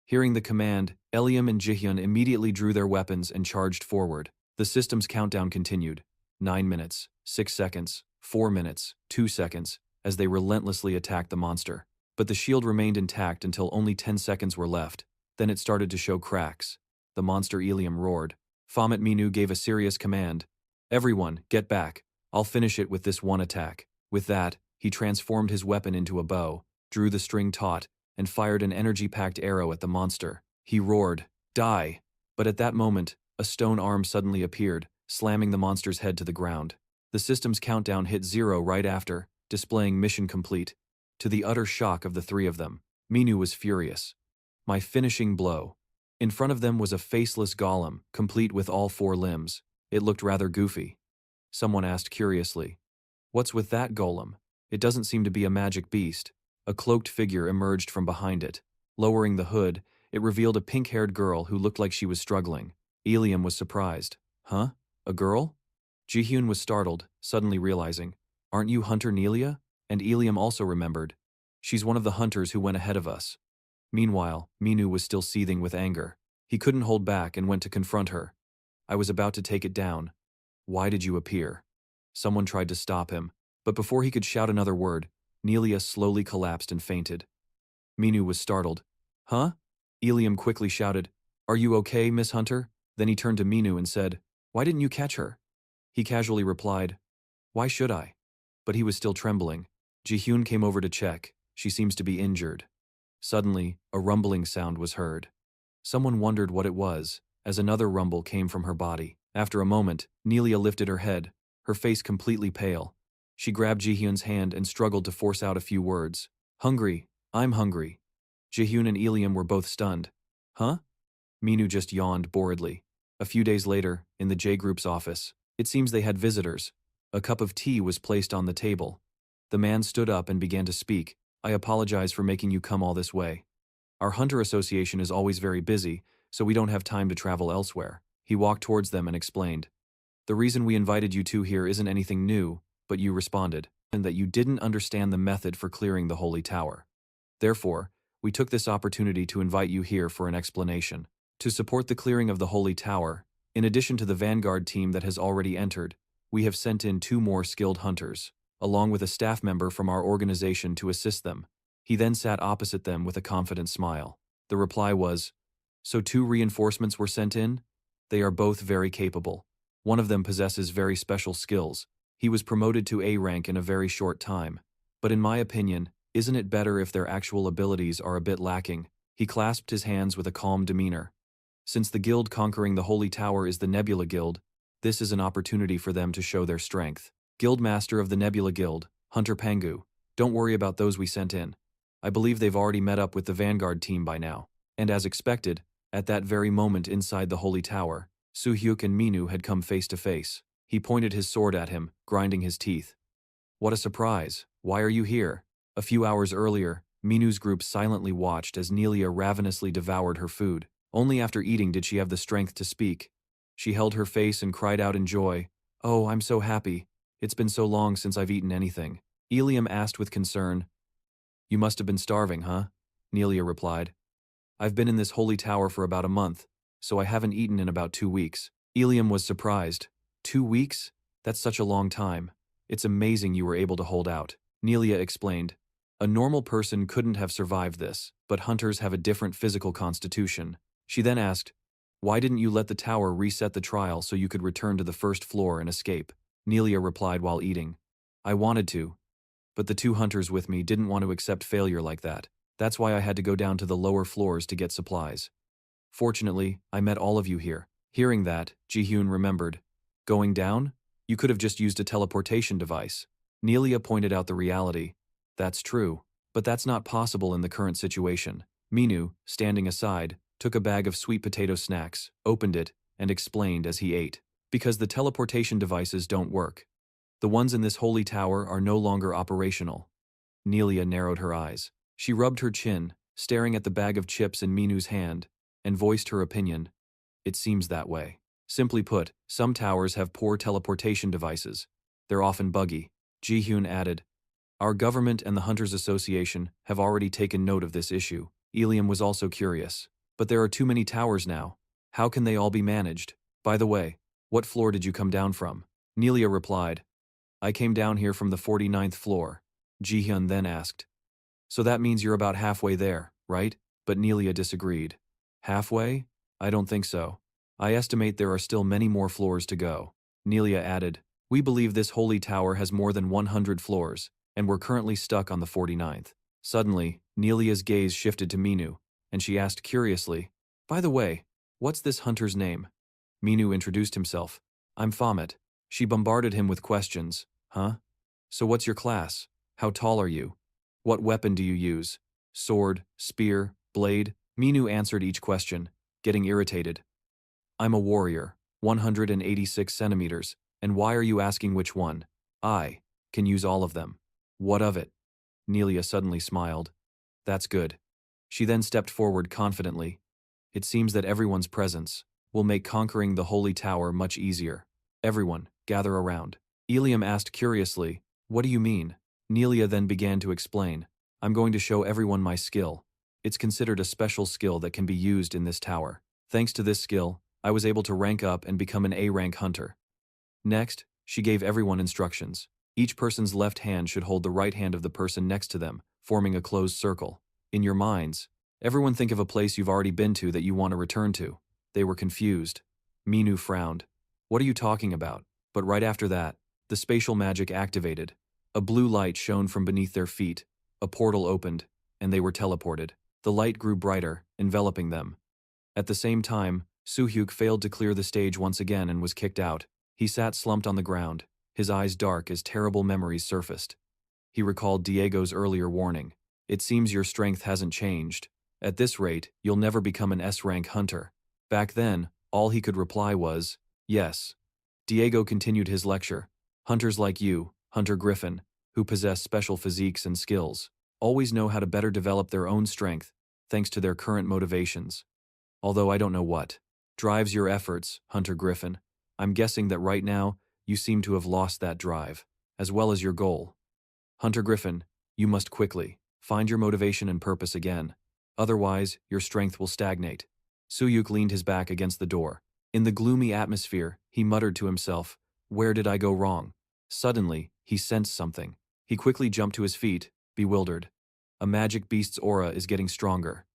Hearing the command, Eliam and Jihyun immediately drew their weapons and charged forward. The system's countdown continued. 9 minutes, 6 seconds, 4 minutes, 2 seconds, as they relentlessly attacked the monster. But the shield remained intact until only 10 seconds were left. Then it started to show cracks. The monster Eliam roared. Baphomet Minu gave a serious command. "Everyone, get back. I'll finish it with this one attack." With that, he transformed his weapon into a bow, drew the string taut, and fired an energy-packed arrow at the monster. He roared, "Die!" But at that moment, a stone arm suddenly appeared, slamming the monster's head to the ground. The system's countdown hit 0 right after, displaying mission complete. To the utter shock of the three of them, Minu was furious. My finishing blow. In front of them was a faceless golem, complete with all 4 limbs. It looked rather goofy. Someone asked curiously, "What's with that golem? It doesn't seem to be a magic beast." A cloaked figure emerged from behind it. Lowering the hood, it revealed a pink-haired girl who looked like she was struggling. Eliam was surprised. "Huh? A girl?" Jihyun was startled, suddenly realizing, "Aren't you Hunter Nelia?" And Eliam also remembered. "She's one of the hunters who went ahead of us." Meanwhile, Minu was still seething with anger. He couldn't hold back and went to confront her. "I was about to take it down. Why did you appear?" Someone tried to stop him, but before he could shout another word, Nelia slowly collapsed and fainted. Minu was startled. "Huh?" Eliam quickly shouted, "Are you okay, Miss Hunter?" Then he turned to Minu and said, "Why didn't you catch her?" He casually replied, "Why should I?" But he was still trembling. Jihyun came over to check. She seems to be injured. Suddenly, a rumbling sound was heard. Someone wondered what it was, as another rumble came from her body. After a moment, Nelia lifted her head, her face completely pale. She grabbed Jihyun's hand and struggled to force out a few words. "Hungry, I'm hungry." Jihyun and Eliam were both stunned. "Huh?" Minu just yawned boredly. A few days later, in the J Group's office, it seems they had visitors. A cup of tea was placed on the table. The man stood up and began to speak. "I apologize for making you come all this way. Our Hunter Association is always very busy, so we don't have time to travel elsewhere." He walked towards them and explained, "The reason we invited you two here isn't anything new, but you responded, and that you didn't understand the method for clearing the Holy Tower. Therefore, we took this opportunity to invite you here for an explanation. To support the clearing of the Holy Tower, in addition to the Vanguard team that has already entered, we have sent in 2 more skilled hunters, along with a staff member from our organization to assist them." He then sat opposite them with a confident smile. The reply was, "So 2 reinforcements were sent in? They are both very capable. One of them possesses very special skills. He was promoted to A rank in a very short time. But in my opinion, isn't it better if their actual abilities are a bit lacking?" He clasped his hands with a calm demeanor. "Since the guild conquering the Holy Tower is the Nebula Guild, this is an opportunity for them to show their strength. Guildmaster of the Nebula Guild, Hunter Pangu, don't worry about those we sent in. I believe they've already met up with the Vanguard team by now." And as expected, at that very moment inside the Holy Tower, Suhyuk and Minu had come face to face. He pointed his sword at him, grinding his teeth. "What a surprise. Why are you here?" A few hours earlier, Minu's group silently watched as Nelia ravenously devoured her food. Only after eating did she have the strength to speak. She held her face and cried out in joy, "Oh, I'm so happy. It's been so long since I've eaten anything." Eliam asked with concern, "You must have been starving, huh?" Nelia replied, "I've been in this holy tower for about a month, so I haven't eaten in about 2 weeks." Eliam was surprised. 2 weeks? That's such a long time. It's amazing you were able to hold out. Nelia explained, A normal person couldn't have survived this, but hunters have a different physical constitution. She then asked, "Why didn't you let the tower reset the trial so you could return to the first floor and escape?" Nelia replied while eating, "I wanted to, but the two hunters with me didn't want to accept failure like that. That's why I had to go down to the lower floors to get supplies. Fortunately, I met all of you here." Hearing that, Ji-hyun remembered. "Going down? You could have just used a teleportation device." Nelia pointed out the reality. "That's true, but that's not possible in the current situation." Minu, standing aside, took a bag of sweet potato snacks, opened it, and explained as he ate. "Because the teleportation devices don't work. The ones in this holy tower are no longer operational." Nelia narrowed her eyes. She rubbed her chin, staring at the bag of chips in Minu's hand, and voiced her opinion. "It seems that way. Simply put, some towers have poor teleportation devices. They're often buggy." Ji-hyun added, "Our government and the Hunters Association have already taken note of this issue." Ilium was also curious. "But there are too many towers now. How can they all be managed? By the way, what floor did you come down from?" Nelia replied, "I came down here from the 49th floor. Ji-hyun then asked, "So that means you're about halfway there, right?" But Nelia disagreed. "Halfway? I don't think so. I estimate there are still many more floors to go." Nelia added, "We believe this holy tower has more than 100 floors, and we're currently stuck on the 49th. Suddenly, Nelia's gaze shifted to Minu, and she asked curiously, "By the way, what's this hunter's name?" Minu introduced himself. "I'm Baphomet." She bombarded him with questions. "Huh? So what's your class? How tall are you? What weapon do you use? Sword, spear, blade?" Minu answered each question, getting irritated. "I'm a warrior, 186 centimeters, and why are you asking which one? I can use all of them." "What of it?" Nelia suddenly smiled. "That's good." She then stepped forward confidently. "It seems that everyone's presence will make conquering the holy tower much easier. Everyone, gather around." Ilium asked curiously, "What do you mean?" Nelia then began to explain, "I'm going to show everyone my skill. It's considered a special skill that can be used in this tower. Thanks to this skill, I was able to rank up and become an A-rank hunter." Next, she gave everyone instructions. Each person's left hand should hold the right hand of the person next to them, forming a closed circle. In your minds, everyone think of a place you've already been to that you want to return to. They were confused. Minu frowned. "What are you talking about?" But right after that, the spatial magic activated. A blue light shone from beneath their feet, a portal opened, and they were teleported. The light grew brighter, enveloping them. At the same time, Soo-hyuk failed to clear the stage once again and was kicked out. He sat slumped on the ground, his eyes dark as terrible memories surfaced. He recalled Diego's earlier warning. "It seems your strength hasn't changed. At this rate, you'll never become an S-rank hunter." Back then, all he could reply was, "Yes." Diego continued his lecture. "Hunters like you, Hunter Griffin, who possess special physiques and skills, always know how to better develop their own strength, thanks to their current motivations. Although I don't know what drives your efforts, Hunter Griffin. I'm guessing that right now, you seem to have lost that drive, as well as your goal. Hunter Griffin, you must quickly find your motivation and purpose again. Otherwise, your strength will stagnate." Soo-hyuk leaned his back against the door. In the gloomy atmosphere, he muttered to himself, "Where did I go wrong?" Suddenly, he sensed something. He quickly jumped to his feet, bewildered. A magic beast's aura is getting stronger.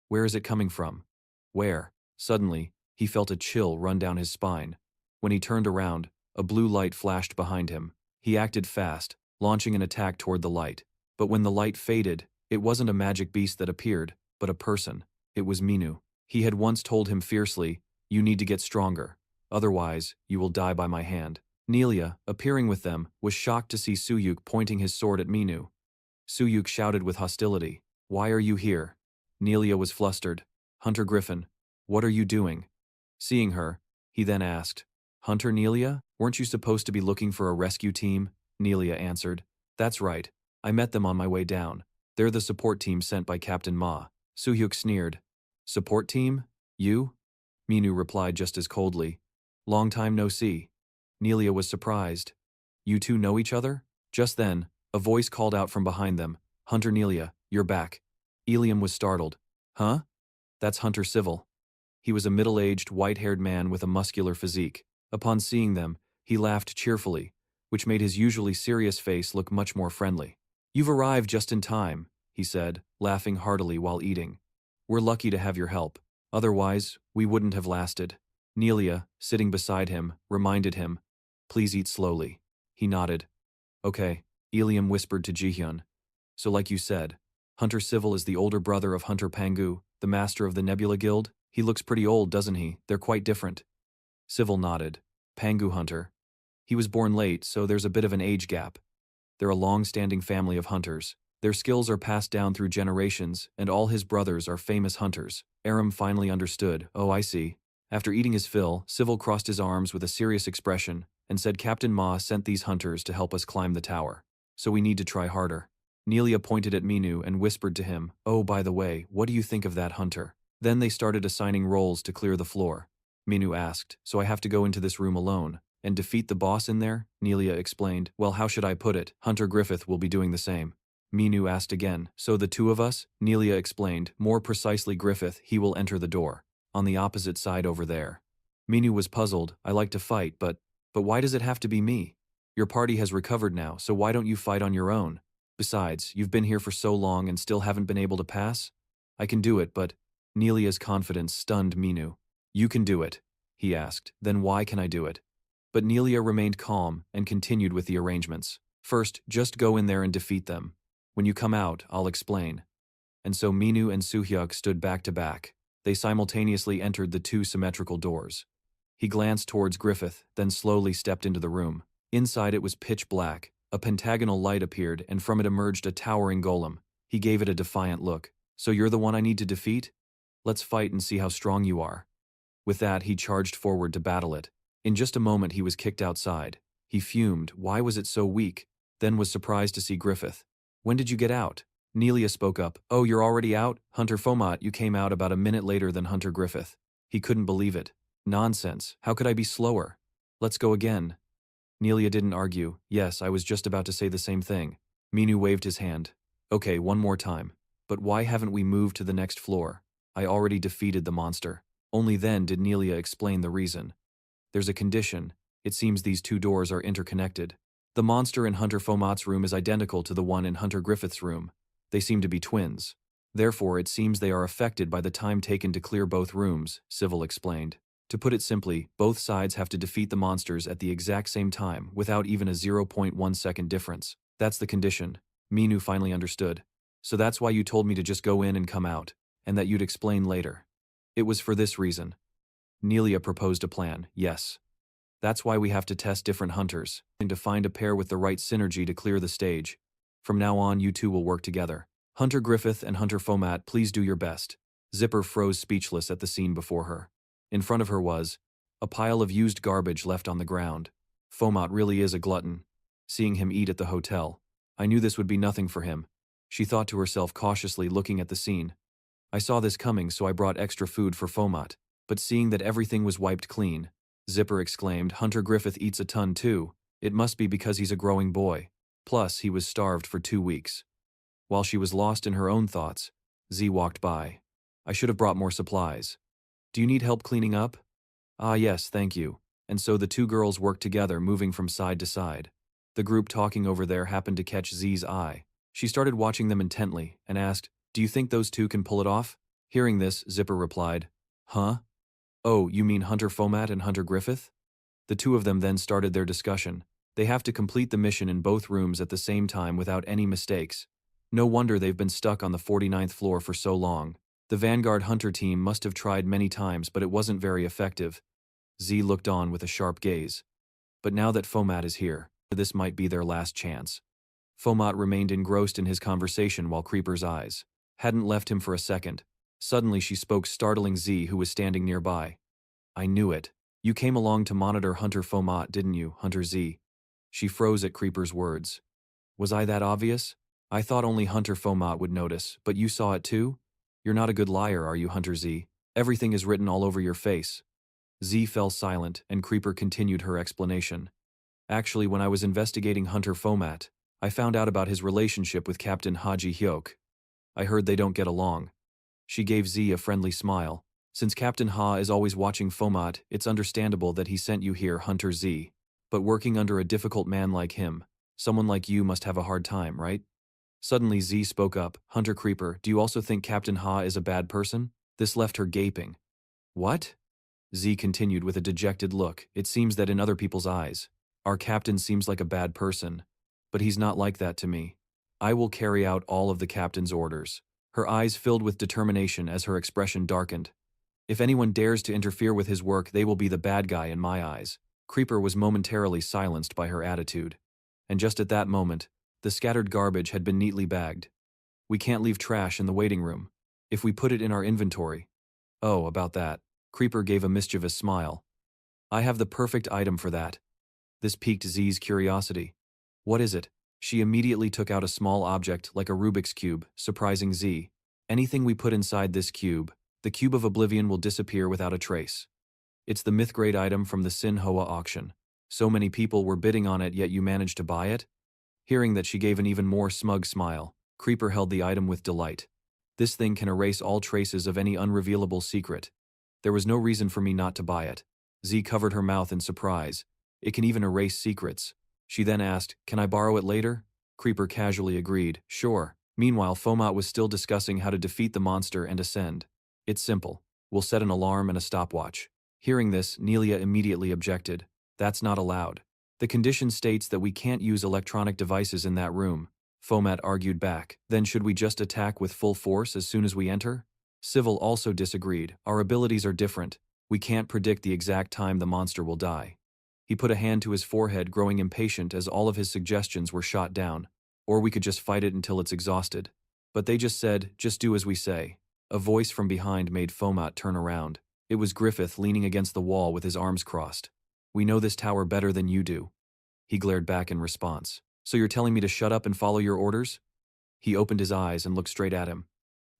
Where is it coming from? Where? Suddenly, he felt a chill run down his spine. When he turned around, a blue light flashed behind him. He acted fast, launching an attack toward the light. But when the light faded, it wasn't a magic beast that appeared, but a person. It was Minu. He had once told him fiercely, "You need to get stronger. Otherwise, you will die by my hand." Nelia, appearing with them, was shocked to see Soo-hyuk pointing his sword at Minu. Soo-hyuk shouted with hostility, "Why are you here?" Nelia was flustered. "Hunter Griffin, what are you doing?" Seeing her, he then asked, "Hunter Nelia, weren't you supposed to be looking for a rescue team?" Nelia answered, "That's right. I met them on my way down. They're the support team sent by Captain Ma." Soo-hyuk sneered. "Support team? You?" Minu replied just as coldly, "Long time no see." Nelia was surprised. "You two know each other?" Just then, a voice called out from behind them, "Hunter Nelia, you're back." Ilium was startled. "Huh? That's Hunter Civil." He was a middle-aged, white-haired man with a muscular physique. Upon seeing them, he laughed cheerfully, which made his usually serious face look much more friendly. You've arrived just in time, he said, laughing heartily while eating. We're lucky to have your help. Otherwise, we wouldn't have lasted. Nelia, sitting beside him, reminded him. Please eat slowly. He nodded. Okay, Ilium whispered to Jihyun. So like you said, Hunter Civil is the older brother of Hunter Pangu, the master of the Nebula Guild? He looks pretty old, doesn't he? They're quite different. Civil nodded. Pangu Hunter. He was born late, so there's a bit of an age gap. They're a long-standing family of hunters. Their skills are passed down through generations, and all his brothers are famous hunters. Aram finally understood. Oh, I see. After eating his fill, Civil crossed his arms with a serious expression and said Captain Ma sent these hunters to help us climb the tower. So we need to try harder. Nelia pointed at Minu and whispered to him, oh, by the way, what do you think of that hunter? Then they started assigning roles to clear the floor. Minu asked, so I have to go into this room alone and defeat the boss in there? Nelia explained, well, how should I put it? Hunter Griffith will be doing the same. Minu asked again, so the two of us? Nelia explained, more precisely Griffith, he will enter the door. On the opposite side over there. Minu was puzzled, I like to fight, but why does it have to be me? Your party has recovered now, so why don't you fight on your own? Besides, you've been here for so long and still haven't been able to pass? I can do it, but… Nelia's confidence stunned Minu. You can do it, he asked, then why can I do it? But Nelia remained calm and continued with the arrangements. First, just go in there and defeat them. When you come out, I'll explain. And so Minu and Suhyuk stood back to back. They simultaneously entered the two symmetrical doors. He glanced towards Griffith, then slowly stepped into the room. Inside it was pitch black. A pentagonal light appeared, and from it emerged a towering golem. He gave it a defiant look. So you're the one I need to defeat? Let's fight and see how strong you are. With that, he charged forward to battle it. In just a moment, he was kicked outside. He fumed. Why was it so weak? Then was surprised to see Griffith. When did you get out? Nelia spoke up. Oh, you're already out? Hunter Fomat, you came out about a minute later than Hunter Griffith. He couldn't believe it. Nonsense. How could I be slower? Let's go again. Nelia didn't argue. Yes, I was just about to say the same thing. Minu waved his hand. Okay, one more time. But why haven't we moved to the next floor? I already defeated the monster. Only then did Nelia explain the reason. There's a condition. It seems these two doors are interconnected. The monster in Hunter Fomat's room is identical to the one in Hunter Griffith's room. They seem to be twins. Therefore, it seems they are affected by the time taken to clear both rooms, Civil explained. To put it simply, both sides have to defeat the monsters at the exact same time without even a 0.1 second difference. That's the condition. Minu finally understood. So that's why you told me to just go in and come out, and that you'd explain later. It was for this reason. Nelia proposed a plan, yes. That's why we have to test different hunters, and to find a pair with the right synergy to clear the stage. From now on, you two will work together. Hunter Griffith and Hunter Fomat, please do your best. Zipper froze speechless at the scene before her. In front of her was a pile of used garbage left on the ground. Fomat really is a glutton. Seeing him eat at the hotel, I knew this would be nothing for him. She thought to herself cautiously, looking at the scene. I saw this coming, so I brought extra food for Fomat. But seeing that everything was wiped clean, Zipper exclaimed, Hunter Griffith eats a ton too. It must be because he's a growing boy. Plus, he was starved for 2 weeks. While she was lost in her own thoughts, Z walked by. I should have brought more supplies. Do you need help cleaning up? Ah yes, thank you. And so the two girls worked together, moving from side to side. The group talking over there happened to catch Z's eye. She started watching them intently and asked, do you think those two can pull it off? Hearing this, Zipper replied, huh? Oh, you mean Hunter Fomat and Hunter Griffith? The two of them then started their discussion. They have to complete the mission in both rooms at the same time without any mistakes. No wonder they've been stuck on the 49th floor for so long. The Vanguard Hunter team must have tried many times, but it wasn't very effective. Z looked on with a sharp gaze. But now that Fomat is here, this might be their last chance. Fomat remained engrossed in his conversation while Creeper's eyes hadn't left him for a second. Suddenly she spoke, startling Z, who was standing nearby. I knew it. You came along to monitor Hunter Fomat, didn't you, Hunter Z? She froze at Creeper's words. Was I that obvious? I thought only Hunter Fomat would notice, but you saw it too? You're not a good liar, are you, Hunter Z? Everything is written all over your face. Z fell silent, and Creeper continued her explanation. Actually, when I was investigating Hunter Fomat, I found out about his relationship with Captain Haji Hyok. I heard they don't get along. She gave Z a friendly smile. Since Captain Ha is always watching Fomat, it's understandable that he sent you here, Hunter Z. But working under a difficult man like him, someone like you must have a hard time, right? Suddenly Z spoke up, Hunter Creeper, do you also think Captain Ha is a bad person? This left her gaping. What? Z continued with a dejected look. It seems that in other people's eyes, our captain seems like a bad person. But he's not like that to me. I will carry out all of the captain's orders. Her eyes filled with determination as her expression darkened. If anyone dares to interfere with his work, they will be the bad guy in my eyes. Creeper was momentarily silenced by her attitude. And just at that moment, the scattered garbage had been neatly bagged. We can't leave trash in the waiting room. If we put it in our inventory. Oh, about that. Creeper gave a mischievous smile. I have the perfect item for that. This piqued Z's curiosity. What is it? She immediately took out a small object like a Rubik's Cube, surprising Z. Anything we put inside this cube, the Cube of Oblivion will disappear without a trace. It's the myth-grade item from the Sin Hoa auction. So many people were bidding on it, yet you managed to buy it? Hearing that, she gave an even more smug smile. Creeper held the item with delight. This thing can erase all traces of any unrevealable secret. There was no reason for me not to buy it. Z covered her mouth in surprise. It can even erase secrets. She then asked, can I borrow it later? Creeper casually agreed, sure. Meanwhile, Baphomet was still discussing how to defeat the monster and ascend. It's simple. We'll set an alarm and a stopwatch. Hearing this, Nelia immediately objected. That's not allowed. The condition states that we can't use electronic devices in that room. Baphomet argued back. Then should we just attack with full force as soon as we enter? Civil also disagreed. Our abilities are different. We can't predict the exact time the monster will die. He put a hand to his forehead, growing impatient as all of his suggestions were shot down. Or we could just fight it until it's exhausted. But they just said, just do as we say. A voice from behind made Baphomet turn around. It was Griffin leaning against the wall with his arms crossed. We know this tower better than you do. He glared back in response. So you're telling me to shut up and follow your orders? He opened his eyes and looked straight at him.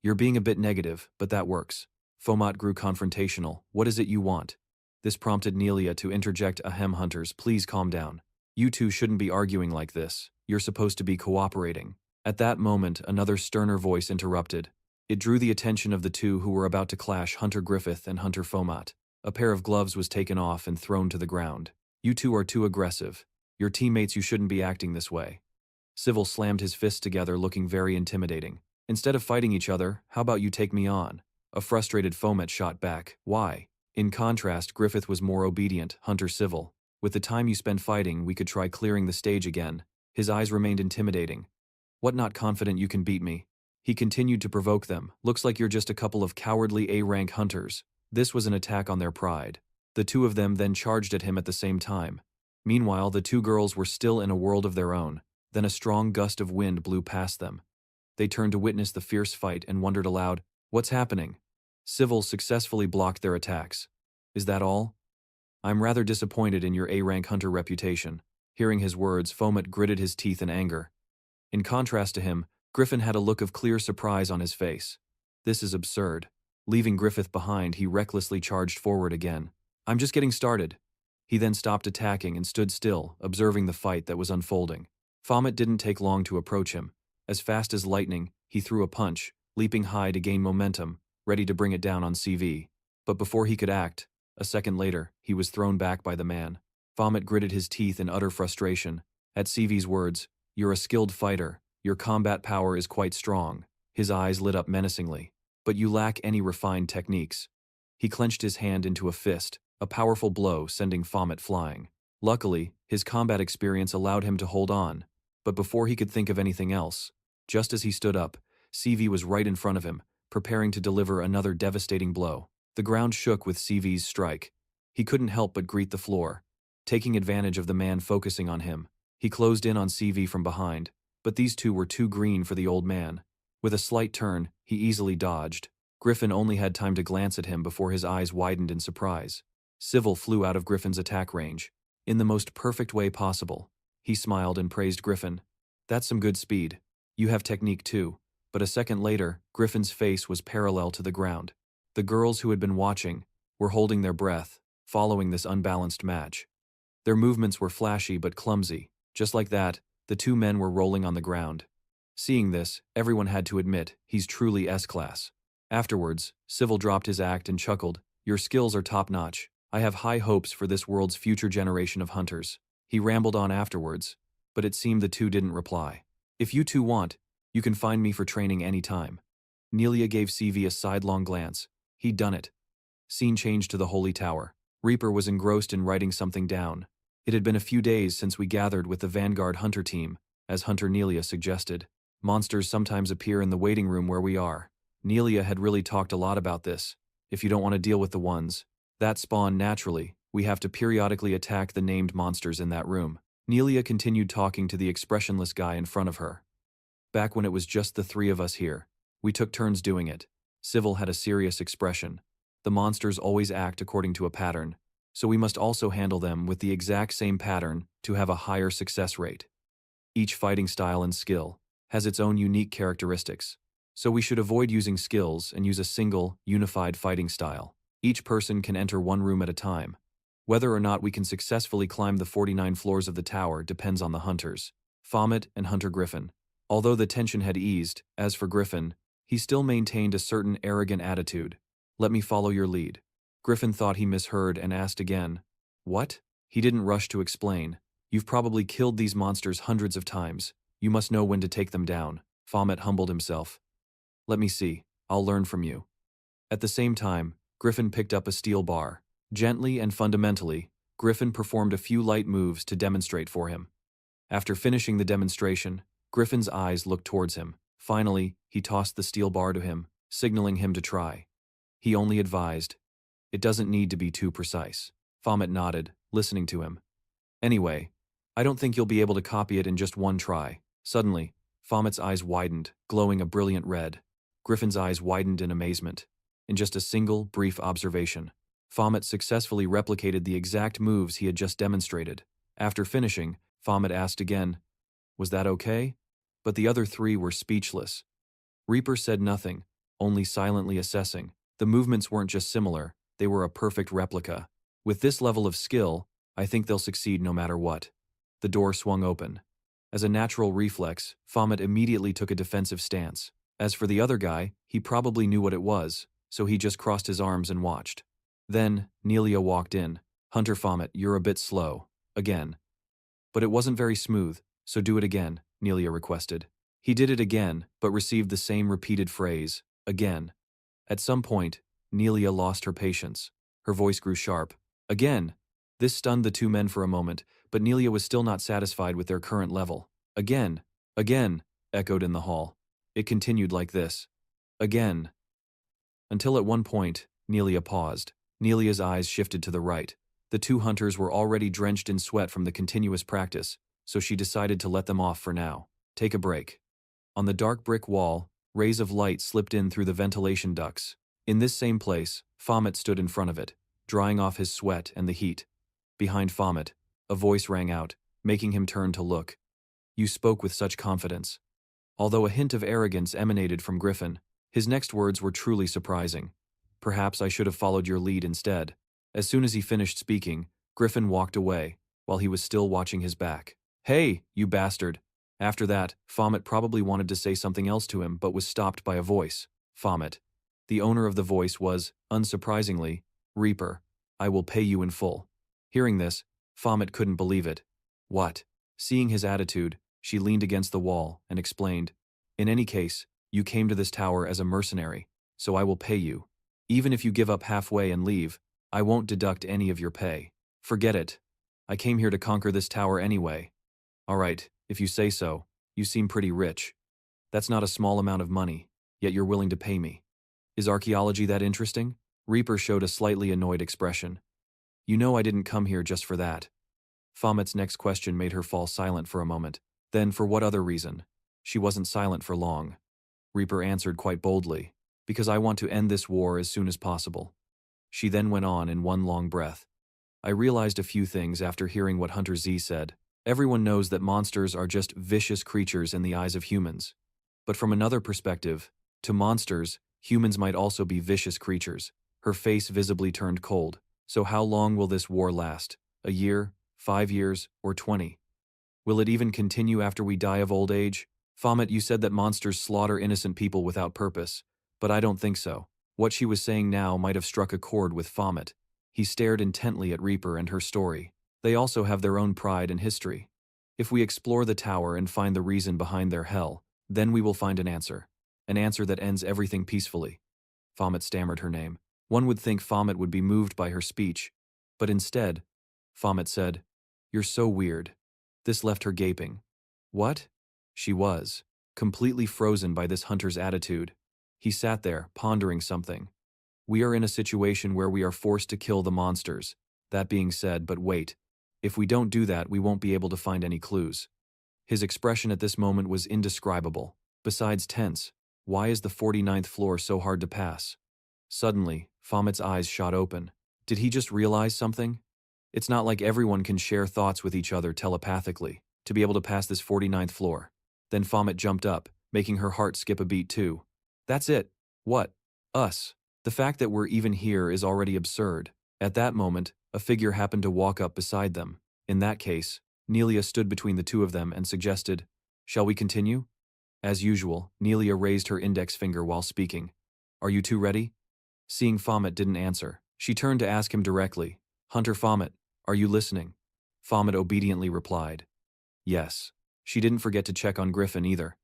You're being a bit negative, but that works. Baphomet grew confrontational. What is it you want? This prompted Nelia to interject, ahem, hunters, please calm down. You two shouldn't be arguing like this. You're supposed to be cooperating. At that moment, another sterner voice interrupted. It drew the attention of the two who were about to clash, Hunter Griffin and Hunter Baphomet. A pair of gloves was taken off and thrown to the ground. You two are too aggressive. Your teammates, you shouldn't be acting this way. Civil slammed his fists together, looking very intimidating. Instead of fighting each other, how about you take me on? A frustrated Baphomet shot back. Why? In contrast, Griffin was more obedient. Hunter Civil. With the time you spend fighting, we could try clearing the stage again. His eyes remained intimidating. What, not confident you can beat me? He continued to provoke them. Looks like you're just a couple of cowardly A-rank hunters. This was an attack on their pride. The two of them then charged at him at the same time. Meanwhile, the two girls were still in a world of their own. Then a strong gust of wind blew past them. They turned to witness the fierce fight and wondered aloud, what's happening? Civil successfully blocked their attacks. Is that all? I'm rather disappointed in your A-rank hunter reputation. Hearing his words, Baphomet gritted his teeth in anger. In contrast to him, Griffin had a look of clear surprise on his face. This is absurd. Leaving Griffin behind, he recklessly charged forward again. I'm just getting started. He then stopped attacking and stood still, observing the fight that was unfolding. Baphomet didn't take long to approach him. As fast as lightning, he threw a punch, leaping high to gain momentum, ready to bring it down on CV. But before he could act, a second later, he was thrown back by the man. Baphomet gritted his teeth in utter frustration. At CV's words, you're a skilled fighter. Your combat power is quite strong. His eyes lit up menacingly. But you lack any refined techniques. He clenched his hand into a fist, a powerful blow sending Baphomet flying. Luckily, his combat experience allowed him to hold on. But before he could think of anything else, just as he stood up, CV was right in front of him, preparing to deliver another devastating blow. The ground shook with CV's strike. He couldn't help but greet the floor. Taking advantage of the man focusing on him, he closed in on CV from behind, but these two were too green for the old man. With a slight turn, he easily dodged. Griffin only had time to glance at him before his eyes widened in surprise. Civil flew out of Griffin's attack range. In the most perfect way possible. He smiled and praised Griffin. That's some good speed. You have technique too. But a second later, Griffin's face was parallel to the ground. The girls who had been watching were holding their breath, following this unbalanced match. Their movements were flashy but clumsy. Just like that, the two men were rolling on the ground. Seeing this, everyone had to admit, he's truly S-class. Afterwards, Civil dropped his act and chuckled, your skills are top-notch. I have high hopes for this world's future generation of hunters. He rambled on afterwards, but it seemed the two didn't reply. If you two want, You can find me for training anytime. Nelia gave CV a sidelong glance. He'd done it. Scene changed to the Holy Tower. Reaper was engrossed in writing something down. It had been a few days since we gathered with the Vanguard Hunter team, as Hunter Nelia suggested. Monsters sometimes appear in the waiting room where we are. Nelia had really talked a lot about this. If you don't want to deal with the ones that spawn naturally, we have to periodically attack the named monsters in that room. Nelia continued talking to the expressionless guy in front of her. Back when it was just the three of us here, we took turns doing it. Civil had a serious expression. The monsters always act according to a pattern, so we must also handle them with the exact same pattern to have a higher success rate. Each fighting style and skill has its own unique characteristics, so we should avoid using skills and use a single, unified fighting style. Each person can enter one room at a time. Whether or not we can successfully climb the 49 floors of the tower depends on the hunters. Baphomet and Hunter Griffin. Although the tension had eased, as for Griffin, he still maintained a certain arrogant attitude. Let me follow your lead. Griffin thought he misheard and asked again. What? He didn't rush to explain. You've probably killed these monsters hundreds of times. You must know when to take them down. Baphomet humbled himself. Let me see. I'll learn from you. At the same time, Griffin picked up a steel bar. Gently and fundamentally, Griffin performed a few light moves to demonstrate for him. After finishing the demonstration, Griffin's eyes looked towards him. Finally, he tossed the steel bar to him, signaling him to try. He only advised, "It doesn't need to be too precise." Baphomet nodded, listening to him. "Anyway, I don't think you'll be able to copy it in just one try." Suddenly, Baphomet's eyes widened, glowing a brilliant red. Griffin's eyes widened in amazement. In just a single, brief observation, Baphomet successfully replicated the exact moves he had just demonstrated. After finishing, Baphomet asked again, "Was that okay?" But the other three were speechless. Reaper said nothing, only silently assessing. The movements weren't just similar, they were a perfect replica. With this level of skill, I think they'll succeed no matter what. The door swung open. As a natural reflex, Baphomet immediately took a defensive stance. As for the other guy, he probably knew what it was, so he just crossed his arms and watched. Then, Nelia walked in. "Hunter Baphomet, you're a bit slow. Again." "But it wasn't very smooth, so do it again," Nelia requested. He did it again, but received the same repeated phrase, "again." At some point, Nelia lost her patience. Her voice grew sharp. "Again." This stunned the two men for a moment, but Nelia was still not satisfied with their current level. "Again, again," echoed in the hall. It continued like this. "Again." Until at one point, Nelia paused. Nelia's eyes shifted to the right. The two hunters were already drenched in sweat from the continuous practice, so she decided to let them off for now. Take a break. On the dark brick wall, rays of light slipped in through the ventilation ducts. In this same place, Baphomet stood in front of it, drying off his sweat and the heat. Behind Baphomet, a voice rang out, making him turn to look. "You spoke with such confidence." Although a hint of arrogance emanated from Griffin, his next words were truly surprising. "Perhaps I should have followed your lead instead." As soon as he finished speaking, Griffin walked away, while he was still watching his back. "Hey, you bastard!" After that, Baphomet probably wanted to say something else to him but was stopped by a voice. Baphomet. The owner of the voice was, unsurprisingly, Reaper. "I will pay you in full." Hearing this, Baphomet couldn't believe it. "What?" Seeing his attitude, she leaned against the wall and explained, "In any case, you came to this tower as a mercenary, so I will pay you. Even if you give up halfway and leave, I won't deduct any of your pay. Forget it. I came here to conquer this tower anyway." "All right, if you say so. You seem pretty rich. That's not a small amount of money, yet you're willing to pay me. Is archaeology that interesting?" Reaper showed a slightly annoyed expression. "You know I didn't come here just for that." Baphomet's next question made her fall silent for a moment. Then, for what other reason? She wasn't silent for long. Reaper answered quite boldly, "Because I want to end this war as soon as possible." She then went on in one long breath. "I realized a few things after hearing what Hunter Z said. Everyone knows that monsters are just vicious creatures in the eyes of humans. But from another perspective, to monsters, humans might also be vicious creatures." Her face visibly turned cold. "So how long will this war last? A year, 5 years, or 20? Will it even continue after we die of old age? Baphomet, you said that monsters slaughter innocent people without purpose, but I don't think so." What she was saying now might have struck a chord with Baphomet. He stared intently at Reaper and her story. They also have their own pride and history. If we explore the tower and find the reason behind their hell, Then we will find an answer. An answer that ends everything peacefully. Baphomet stammered her name. One would think Baphomet would be moved by her speech, but instead, Baphomet said, "You're so weird." This left her gaping. What? She was completely frozen by this hunter's attitude. He sat there, pondering something. We are in a situation where we are forced to kill the monsters. That being said, but wait. If we don't do that, we won't be able to find any clues. His expression at this moment was indescribable. Besides tense. Why is the 49th floor so hard to pass? Suddenly, Baphomet's eyes shot open. Did he just realize something? It's not like everyone can share thoughts with each other telepathically, to be able to pass this 49th floor. Then Baphomet jumped up, making her heart skip a beat too. That's it. What? Us. The fact that we're even here is already absurd. At that moment, a figure happened to walk up beside them. In that case, Nelia stood between the two of them and suggested, "Shall we continue?" As usual, Nelia raised her index finger while speaking. "Are you two ready?" Seeing Baphomet didn't answer, she turned to ask him directly, "Hunter Baphomet, are you listening?" Baphomet obediently replied, "Yes." She didn't forget to check on Griffin either.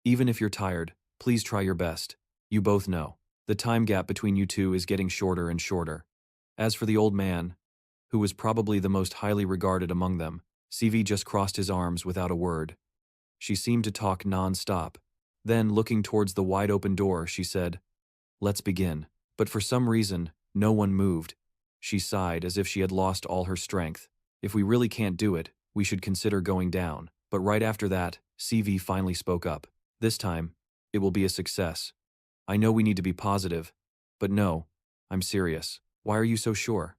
"Even if you're tired, please try your best. You both know. The time gap between you two is getting shorter and shorter." As for the old man, who was probably the most highly regarded among them, CV just crossed his arms without a word. She seemed to talk non-stop. Then, looking towards the wide-open door, she said, "Let's begin." But for some reason, no one moved. She sighed as if she had lost all her strength. "If we really can't do it, we should consider going down." But right after that, CV finally spoke up. "This time, it will be a success. I know we need to be positive, but no, I'm serious. Why are you so sure?"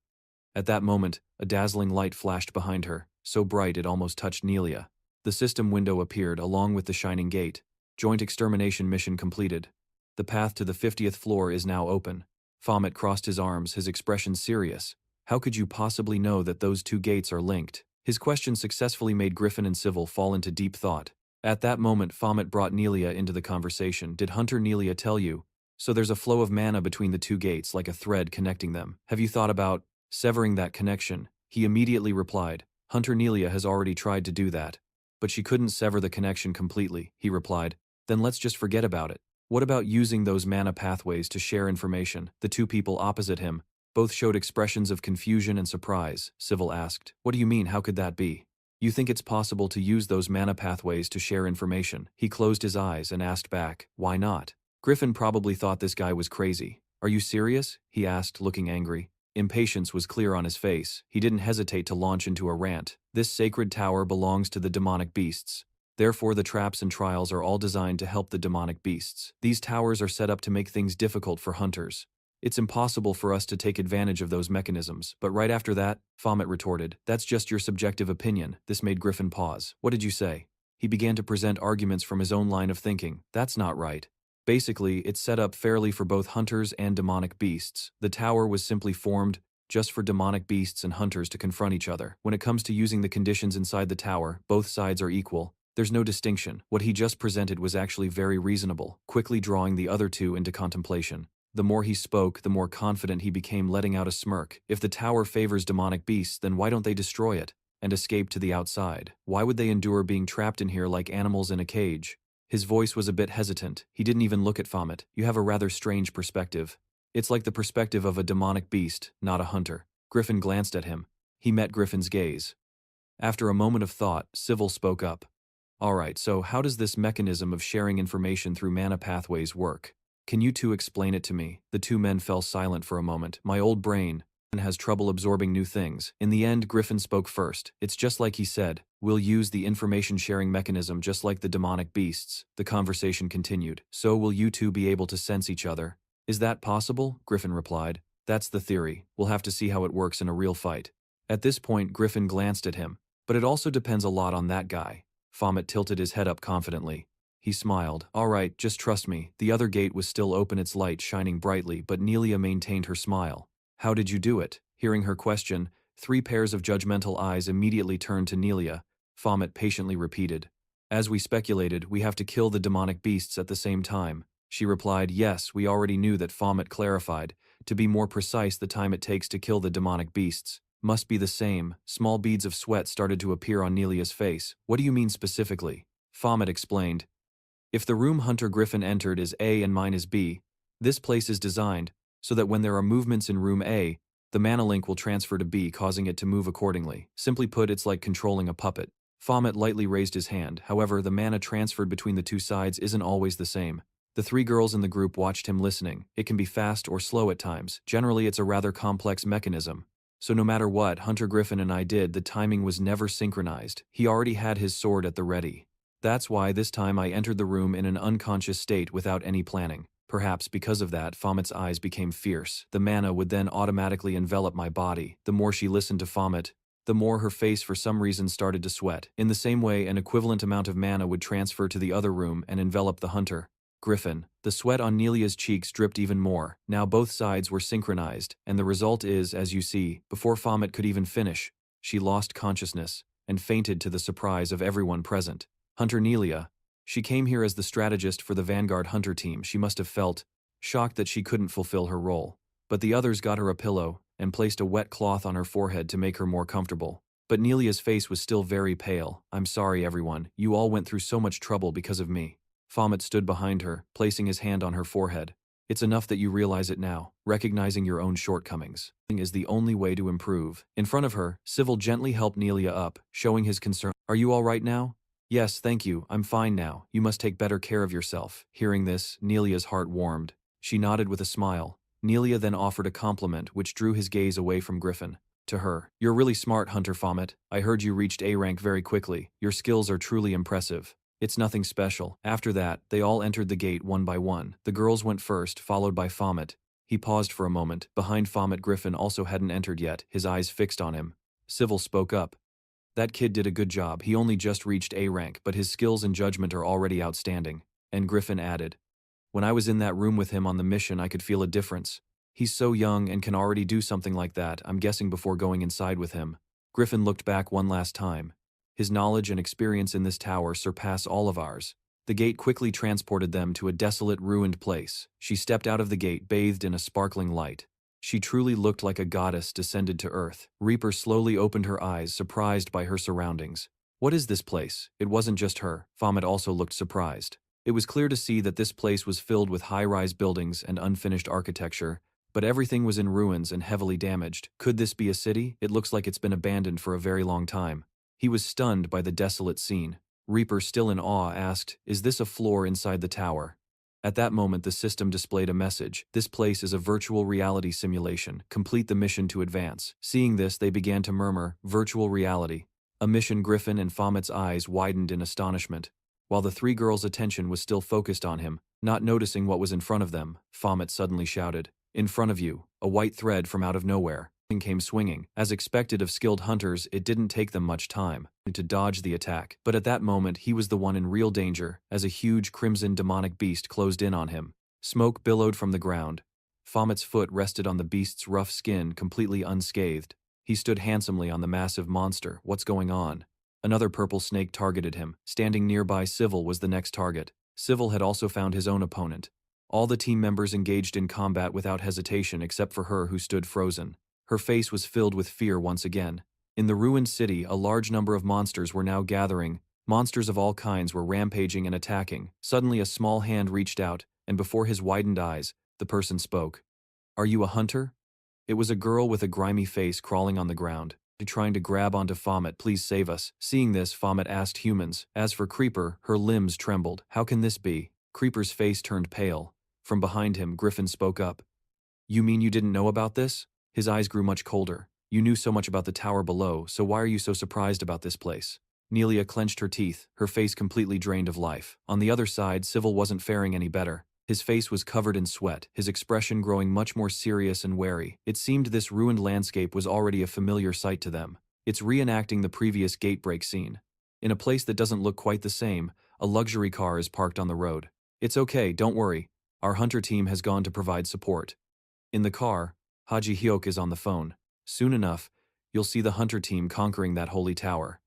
At that moment, a dazzling light flashed behind her, so bright it almost touched Nelia. The system window appeared along with the shining gate. Joint extermination mission completed. The path to the 50th floor is now open. Baphomet crossed his arms, his expression serious. How could you possibly know that those two gates are linked? His question successfully made Griffin and Civil fall into deep thought. At that moment, Baphomet brought Nelia into the conversation. "Did Hunter Nelia tell you? So there's a flow of mana between the two gates, like a thread connecting them. Have you thought about severing that connection?" He immediately replied, "Hunter Nelia has already tried to do that. But she couldn't sever the connection completely." He replied, "Then let's just forget about it. What about using those mana pathways to share information?" The two people opposite him both showed expressions of confusion and surprise. Civil asked, "What do you mean, how could that be? You think it's possible to use those mana pathways to share information?" He closed his eyes and asked back, "Why not?" Griffin probably thought this guy was crazy. "Are you serious?" he asked, looking angry. Impatience was clear on his face. He didn't hesitate to launch into a rant. "This sacred tower belongs to the demonic beasts. Therefore the traps and trials are all designed to help the demonic beasts. These towers are set up to make things difficult for hunters. It's impossible for us to take advantage of those mechanisms." But right after that, Baphomet retorted, "That's just your subjective opinion." This made Griffin pause. "What did you say?" He began to present arguments from his own line of thinking. "That's not right. Basically, it's set up fairly for both hunters and demonic beasts. The tower was simply formed just for demonic beasts and hunters to confront each other. When it comes to using the conditions inside the tower, both sides are equal. There's no distinction. What he just presented was actually very reasonable," quickly drawing the other two into contemplation. The more he spoke, the more confident he became, letting out a smirk. "If the tower favors demonic beasts, then why don't they destroy it and escape to the outside? Why would they endure being trapped in here like animals in a cage?" His voice was a bit hesitant. He didn't even look at Baphomet. "You have a rather strange perspective. It's like the perspective of a demonic beast, not a hunter." Griffin glanced at him. He met Griffin's gaze. After a moment of thought, Civil spoke up. "Alright, so how does this mechanism of sharing information through mana pathways work? Can you two explain it to me?" The two men fell silent for a moment. "My old brain has trouble absorbing new things." In the end, Griffin spoke first. "It's just like he said. We'll use the information-sharing mechanism just like the demonic beasts." The conversation continued. "So will you two be able to sense each other?" "Is that possible?" Griffin replied. "That's the theory. We'll have to see how it works in a real fight." At this point, Griffin glanced at him. "But it also depends a lot on that guy." Baphomet tilted his head up confidently. He smiled. "Alright, just trust me." The other gate was still open, its light shining brightly, but Nelia maintained her smile. "How did you do it?" Hearing her question, 3 pairs of judgmental eyes immediately turned to Nelia. Baphomet patiently repeated, "As we speculated, we have to kill the demonic beasts at the same time." She replied, "Yes, we already knew that." Baphomet clarified, "To be more precise, the time it takes to kill the demonic beasts must be the same." Small beads of sweat started to appear on Nelia's face. "What do you mean specifically?" Baphomet explained, If the room Hunter Griffin entered is A and mine is B, this place is designed so that when there are movements in room A, the mana link will transfer to B, causing it to move accordingly. Simply put, it's like controlling a puppet. Baphomet lightly raised his hand. However, the mana transferred between the two sides isn't always the same. The three girls in the group watched him listening. It can be fast or slow at times. Generally, it's a rather complex mechanism. So no matter what Hunter Griffin and I did, the timing was never synchronized. He already had his sword at the ready. That's why this time I entered the room in an unconscious state without any planning. Perhaps because of that, Baphomet's eyes became fierce. The mana would then automatically envelop my body. The more she listened to Baphomet, the more her face for some reason started to sweat. In the same way, an equivalent amount of mana would transfer to the other room and envelop the Hunter Griffin. The sweat on Nelia's cheeks dripped even more. Now both sides were synchronized, and the result is, as you see, before Baphomet could even finish, she lost consciousness and fainted to the surprise of everyone present. Hunter Nelia. She came here as the strategist for the Vanguard Hunter team. She must have felt shocked that she couldn't fulfill her role. But the others got her a pillow and placed a wet cloth on her forehead to make her more comfortable. But Nelia's face was still very pale. "I'm sorry, everyone. You all went through so much trouble because of me." Baphomet stood behind her, placing his hand on her forehead. "It's enough that you realize it now. Recognizing your own shortcomings is the only way to improve." In front of her, Civil gently helped Nelia up, showing his concern. "Are you all right now?" "Yes, thank you. I'm fine now. You must take better care of yourself." Hearing this, Nelia's heart warmed. She nodded with a smile. Nelia then offered a compliment which drew his gaze away from Griffin. To her, "You're really smart, Hunter Baphomet. I heard you reached A rank very quickly. Your skills are truly impressive." "It's nothing special." After that, they all entered the gate one by one. The girls went first, followed by Baphomet. He paused for a moment. Behind Baphomet, Griffin also hadn't entered yet, his eyes fixed on him. Civil spoke up. "That kid did a good job. He only just reached A rank, but his skills and judgment are already outstanding." And Griffin added, "When I was in that room with him on the mission, I could feel a difference. He's so young and can already do something like that, I'm guessing before going inside with him." Griffin looked back one last time. His knowledge and experience in this tower surpass all of ours. The gate quickly transported them to a desolate, ruined place. She stepped out of the gate, bathed in a sparkling light. She truly looked like a goddess descended to earth. Reaper slowly opened her eyes, surprised by her surroundings. "What is this place?" It wasn't just her. Baphomet also looked surprised. It was clear to see that this place was filled with high-rise buildings and unfinished architecture, but everything was in ruins and heavily damaged. Could this be a city? It looks like it's been abandoned for a very long time. He was stunned by the desolate scene. Reaper, still in awe, asked, "Is this a floor inside the tower?" At that moment, the system displayed a message. "This place is a virtual reality simulation. Complete the mission to advance." Seeing this, they began to murmur, "Virtual reality? A mission?" Griffin and Baphomet's eyes widened in astonishment. While the three girls' attention was still focused on him, not noticing what was in front of them, Baphomet suddenly shouted, "In front of you!" A white thread from out of nowhere came swinging. As expected of skilled hunters, it didn't take them much time to dodge the attack. But at that moment, he was the one in real danger, as a huge crimson demonic beast closed in on him. Smoke billowed from the ground. Baphomet's foot rested on the beast's rough skin, completely unscathed. He stood handsomely on the massive monster. What's going on? Another purple snake targeted him. Standing nearby, Civil was the next target. Civil had also found his own opponent. All the team members engaged in combat without hesitation except for her, who stood frozen. Her face was filled with fear once again. In the ruined city, a large number of monsters were now gathering. Monsters of all kinds were rampaging and attacking. Suddenly a small hand reached out, and before his widened eyes, the person spoke. "Are you a hunter?" It was a girl with a grimy face crawling on the ground, trying to grab onto Baphomet. "Please save us." Seeing this, Baphomet asked humans. As for Creeper, her limbs trembled. "How can this be?" Creeper's face turned pale. From behind him, Griffin spoke up. "You mean you didn't know about this?" His eyes grew much colder. "You knew so much about the tower below, so why are you so surprised about this place?" Nelia clenched her teeth, her face completely drained of life. On the other side, Civil wasn't faring any better. His face was covered in sweat, his expression growing much more serious and wary. It seemed this ruined landscape was already a familiar sight to them. It's reenacting the previous gatebreak scene. In a place that doesn't look quite the same, a luxury car is parked on the road. "It's okay, don't worry. Our hunter team has gone to provide support." In the car, Haji Hyok is on the phone. "Soon enough, you'll see the hunter team conquering that holy tower.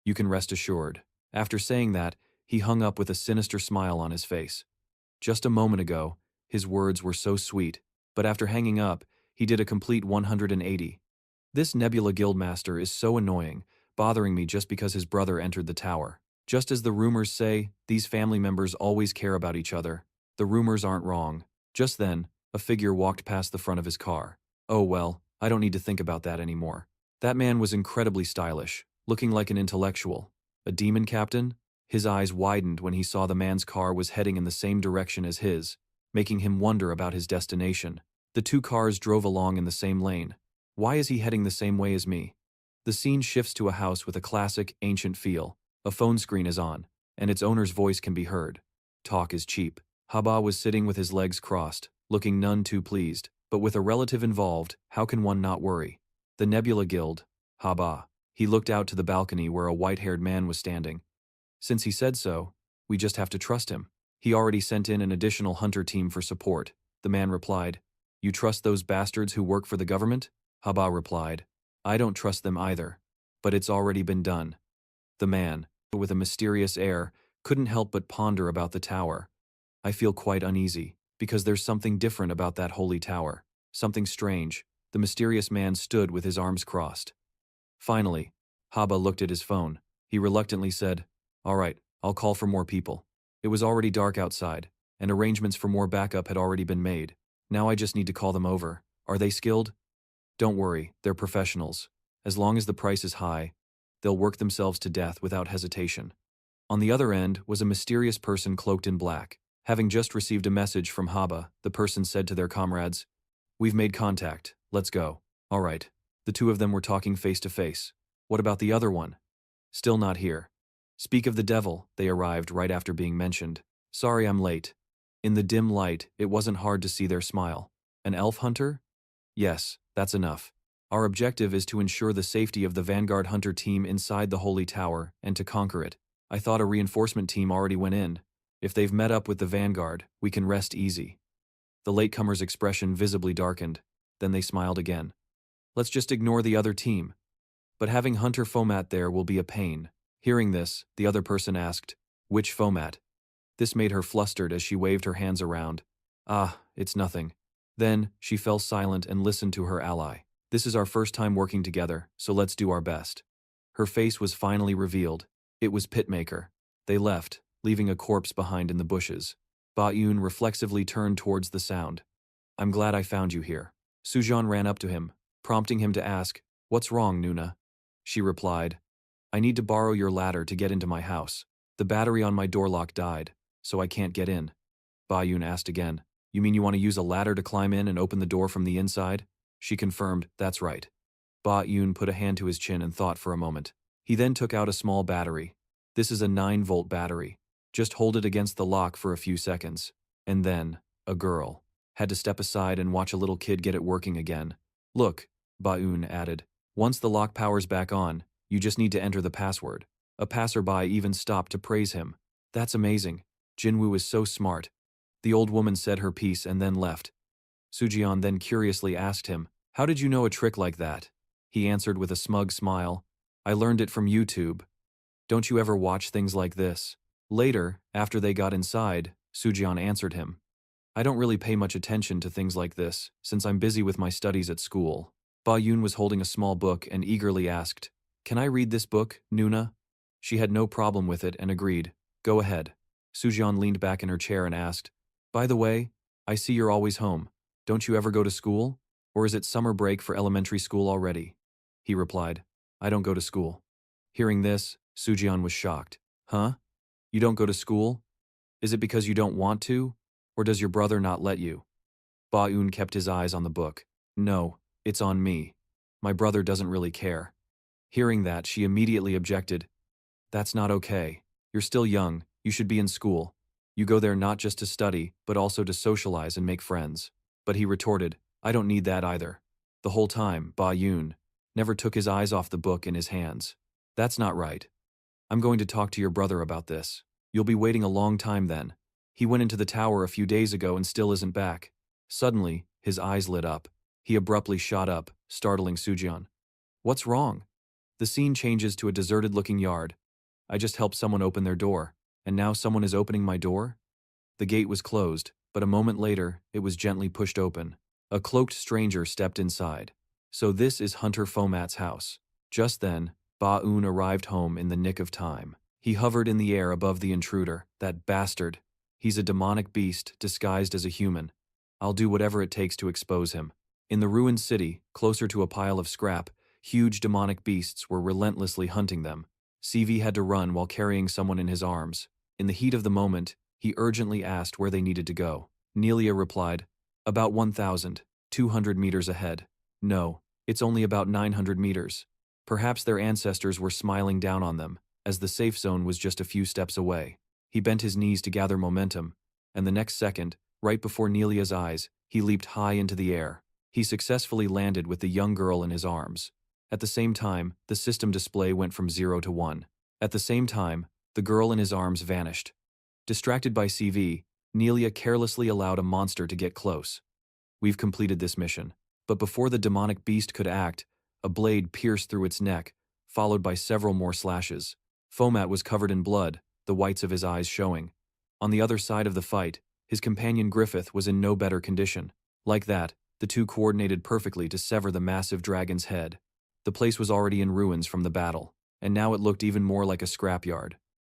You can rest assured." After saying that, he hung up with a sinister smile on his face. Just a moment ago, his words were so sweet, but after hanging up, he did a complete 180. This Nebula Guildmaster is so annoying, bothering me just because his brother entered the tower. Just as the rumors say, these family members always care about each other. The rumors aren't wrong. Just then, a figure walked past the front of his car. Oh well, I don't need to think about that anymore. That man was incredibly stylish, looking like an intellectual. A demon captain? His eyes widened when he saw the man's car was heading in the same direction as his, making him wonder about his destination. The two cars drove along in the same lane. Why is he heading the same way as me? The scene shifts to a house with a classic, ancient feel. A phone screen is on, and its owner's voice can be heard. Talk is cheap. Haba was sitting with his legs crossed, looking none too pleased, but with a relative involved, how can one not worry? The Nebula Guild. Haba. He looked out to the balcony where a white-haired man was standing. Since he said so, we just have to trust him. He already sent in an additional hunter team for support. The man replied, You trust those bastards who work for the government? Haba replied, I don't trust them either. But it's already been done. The man, with a mysterious air, couldn't help but ponder about the tower. I feel quite uneasy, because there's something different about that holy tower. Something strange. The mysterious man stood with his arms crossed. Finally, Haba looked at his phone. He reluctantly said, All right, I'll call for more people. It was already dark outside, and arrangements for more backup had already been made. Now I just need to call them over. Are they skilled? Don't worry, they're professionals. As long as the price is high, they'll work themselves to death without hesitation. On the other end was a mysterious person cloaked in black. Having just received a message from Haba, the person said to their comrades, We've made contact, let's go. All right. The two of them were talking face to face. What about the other one? Still not here. Speak of the devil, they arrived right after being mentioned. Sorry I'm late. In the dim light, it wasn't hard to see their smile. An elf hunter? Yes, that's enough. Our objective is to ensure the safety of the Vanguard Hunter team inside the Holy Tower and to conquer it. I thought a reinforcement team already went in. If they've met up with the Vanguard, we can rest easy. The latecomer's expression visibly darkened. Then they smiled again. Let's just ignore the other team. But having Hunter Fomat there will be a pain. Hearing this, the other person asked, Which Fomat? This made her flustered as she waved her hands around. Ah, it's nothing. Then, she fell silent and listened to her ally. This is our first time working together, so let's do our best. Her face was finally revealed. It was Pitmaker. They left, leaving a corpse behind in the bushes. Ba-Yoon reflexively turned towards the sound. I'm glad I found you here. Sujan ran up to him, prompting him to ask, What's wrong, Nuna? She replied, I need to borrow your ladder to get into my house. The battery on my door lock died, so I can't get in. Ba-Yoon asked again, You mean you want to use a ladder to climb in and open the door from the inside? She confirmed, That's right. Ba-Yoon put a hand to his chin and thought for a moment. He then took out a small battery. This is a 9-volt battery. Just hold it against the lock for a few seconds. And then, a girl had to step aside and watch a little kid get it working again. Look, Ba-Yoon added, once the lock power's back on, you just need to enter the password. A passerby even stopped to praise him. That's amazing. Jinwoo is so smart. The old woman said her piece and then left. Sujian then curiously asked him, How did you know a trick like that? He answered with a smug smile, I learned it from YouTube. Don't you ever watch things like this? Later, after they got inside, Sujian answered him, I don't really pay much attention to things like this, since I'm busy with my studies at school. Ba-Yoon was holding a small book and eagerly asked, Can I read this book, Nuna? She had no problem with it and agreed, Go ahead. Sujian leaned back in her chair and asked, By the way, I see you're always home. Don't you ever go to school? Or is it summer break for elementary school already? He replied, I don't go to school. Hearing this, Sujian was shocked. Huh? You don't go to school? Is it because you don't want to? Or does your brother not let you? Ba-Yoon kept his eyes on the book. No, it's on me. My brother doesn't really care. Hearing that, she immediately objected. That's not okay. You're still young, you should be in school. You go there not just to study, but also to socialize and make friends. But he retorted, I don't need that either. The whole time, Ba-Yoon never took his eyes off the book in his hands. That's not right. I'm going to talk to your brother about this. You'll be waiting a long time then. He went into the tower a few days ago and still isn't back. Suddenly, his eyes lit up. He abruptly shot up, startling Sujian. What's wrong? The scene changes to a deserted-looking yard. I just helped someone open their door, and now someone is opening my door? The gate was closed, but a moment later, it was gently pushed open. A cloaked stranger stepped inside. So this is Hunter Fomat's house. Just then, Ba-Yoon arrived home in the nick of time. He hovered in the air above the intruder. That bastard. He's a demonic beast disguised as a human. I'll do whatever it takes to expose him. In the ruined city, closer to a pile of scrap, huge demonic beasts were relentlessly hunting them. CV had to run while carrying someone in his arms. In the heat of the moment, he urgently asked where they needed to go. Nelia replied, "About 1,200 meters ahead." "No, it's only about 900 meters. Perhaps their ancestors were smiling down on them, as the safe zone was just a few steps away. He bent his knees to gather momentum, and the next second, right before Nelia's eyes, he leaped high into the air. He successfully landed with the young girl in his arms. At the same time, the system display went from 0 to 1. At the same time, the girl in his arms vanished. Distracted by CV, Nelia carelessly allowed a monster to get close. "We've completed this mission." But before the demonic beast could act, a blade pierced through its neck, followed by several more slashes. Baphomet was covered in blood, the whites of his eyes showing. On the other side of the fight, his companion Griffin was in no better condition. Like that, the two coordinated perfectly to sever the massive dragon's head. The place was already in ruins from the battle, and now it looked even more like a scrapyard.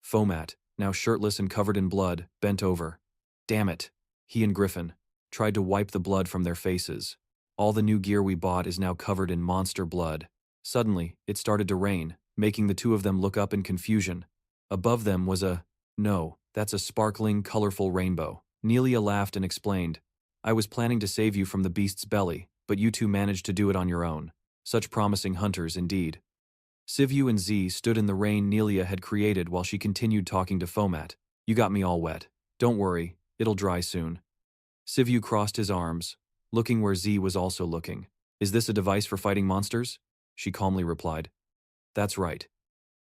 Baphomet, now shirtless and covered in blood, bent over. "Damn it." He and Griffin tried to wipe the blood from their faces. "All the new gear we bought is now covered in monster blood." Suddenly, it started to rain, making the two of them look up in confusion. Above them was no, that's a sparkling, colorful rainbow. Nelia laughed and explained, "I was planning to save you from the beast's belly, but you two managed to do it on your own. Such promising hunters indeed." Sivu and Z stood in the rain Nelia had created while she continued talking to Baphomet. "You got me all wet. Don't worry, it'll dry soon." Sivu crossed his arms, looking where Z was also looking. "Is this a device for fighting monsters?" She calmly replied. "That's right.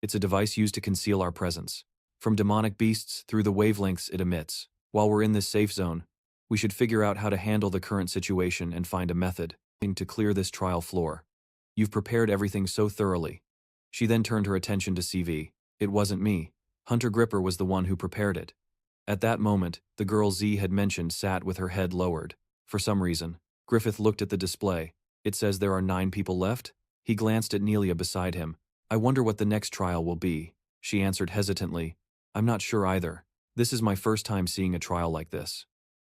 It's a device used to conceal our presence from demonic beasts through the wavelengths it emits. While we're in this safe zone, we should figure out how to handle the current situation and find a method to clear this trial floor. You've prepared everything so thoroughly." She then turned her attention to CV. "It wasn't me. Hunter Gripper was the one who prepared it." At that moment, the girl Z had mentioned sat with her head lowered. For some reason, Griffin looked at the display. "It says there are 9 people left?" He glanced at Nelia beside him. "I wonder what the next trial will be." She answered hesitantly, "I'm not sure either. This is my first time seeing a trial like this."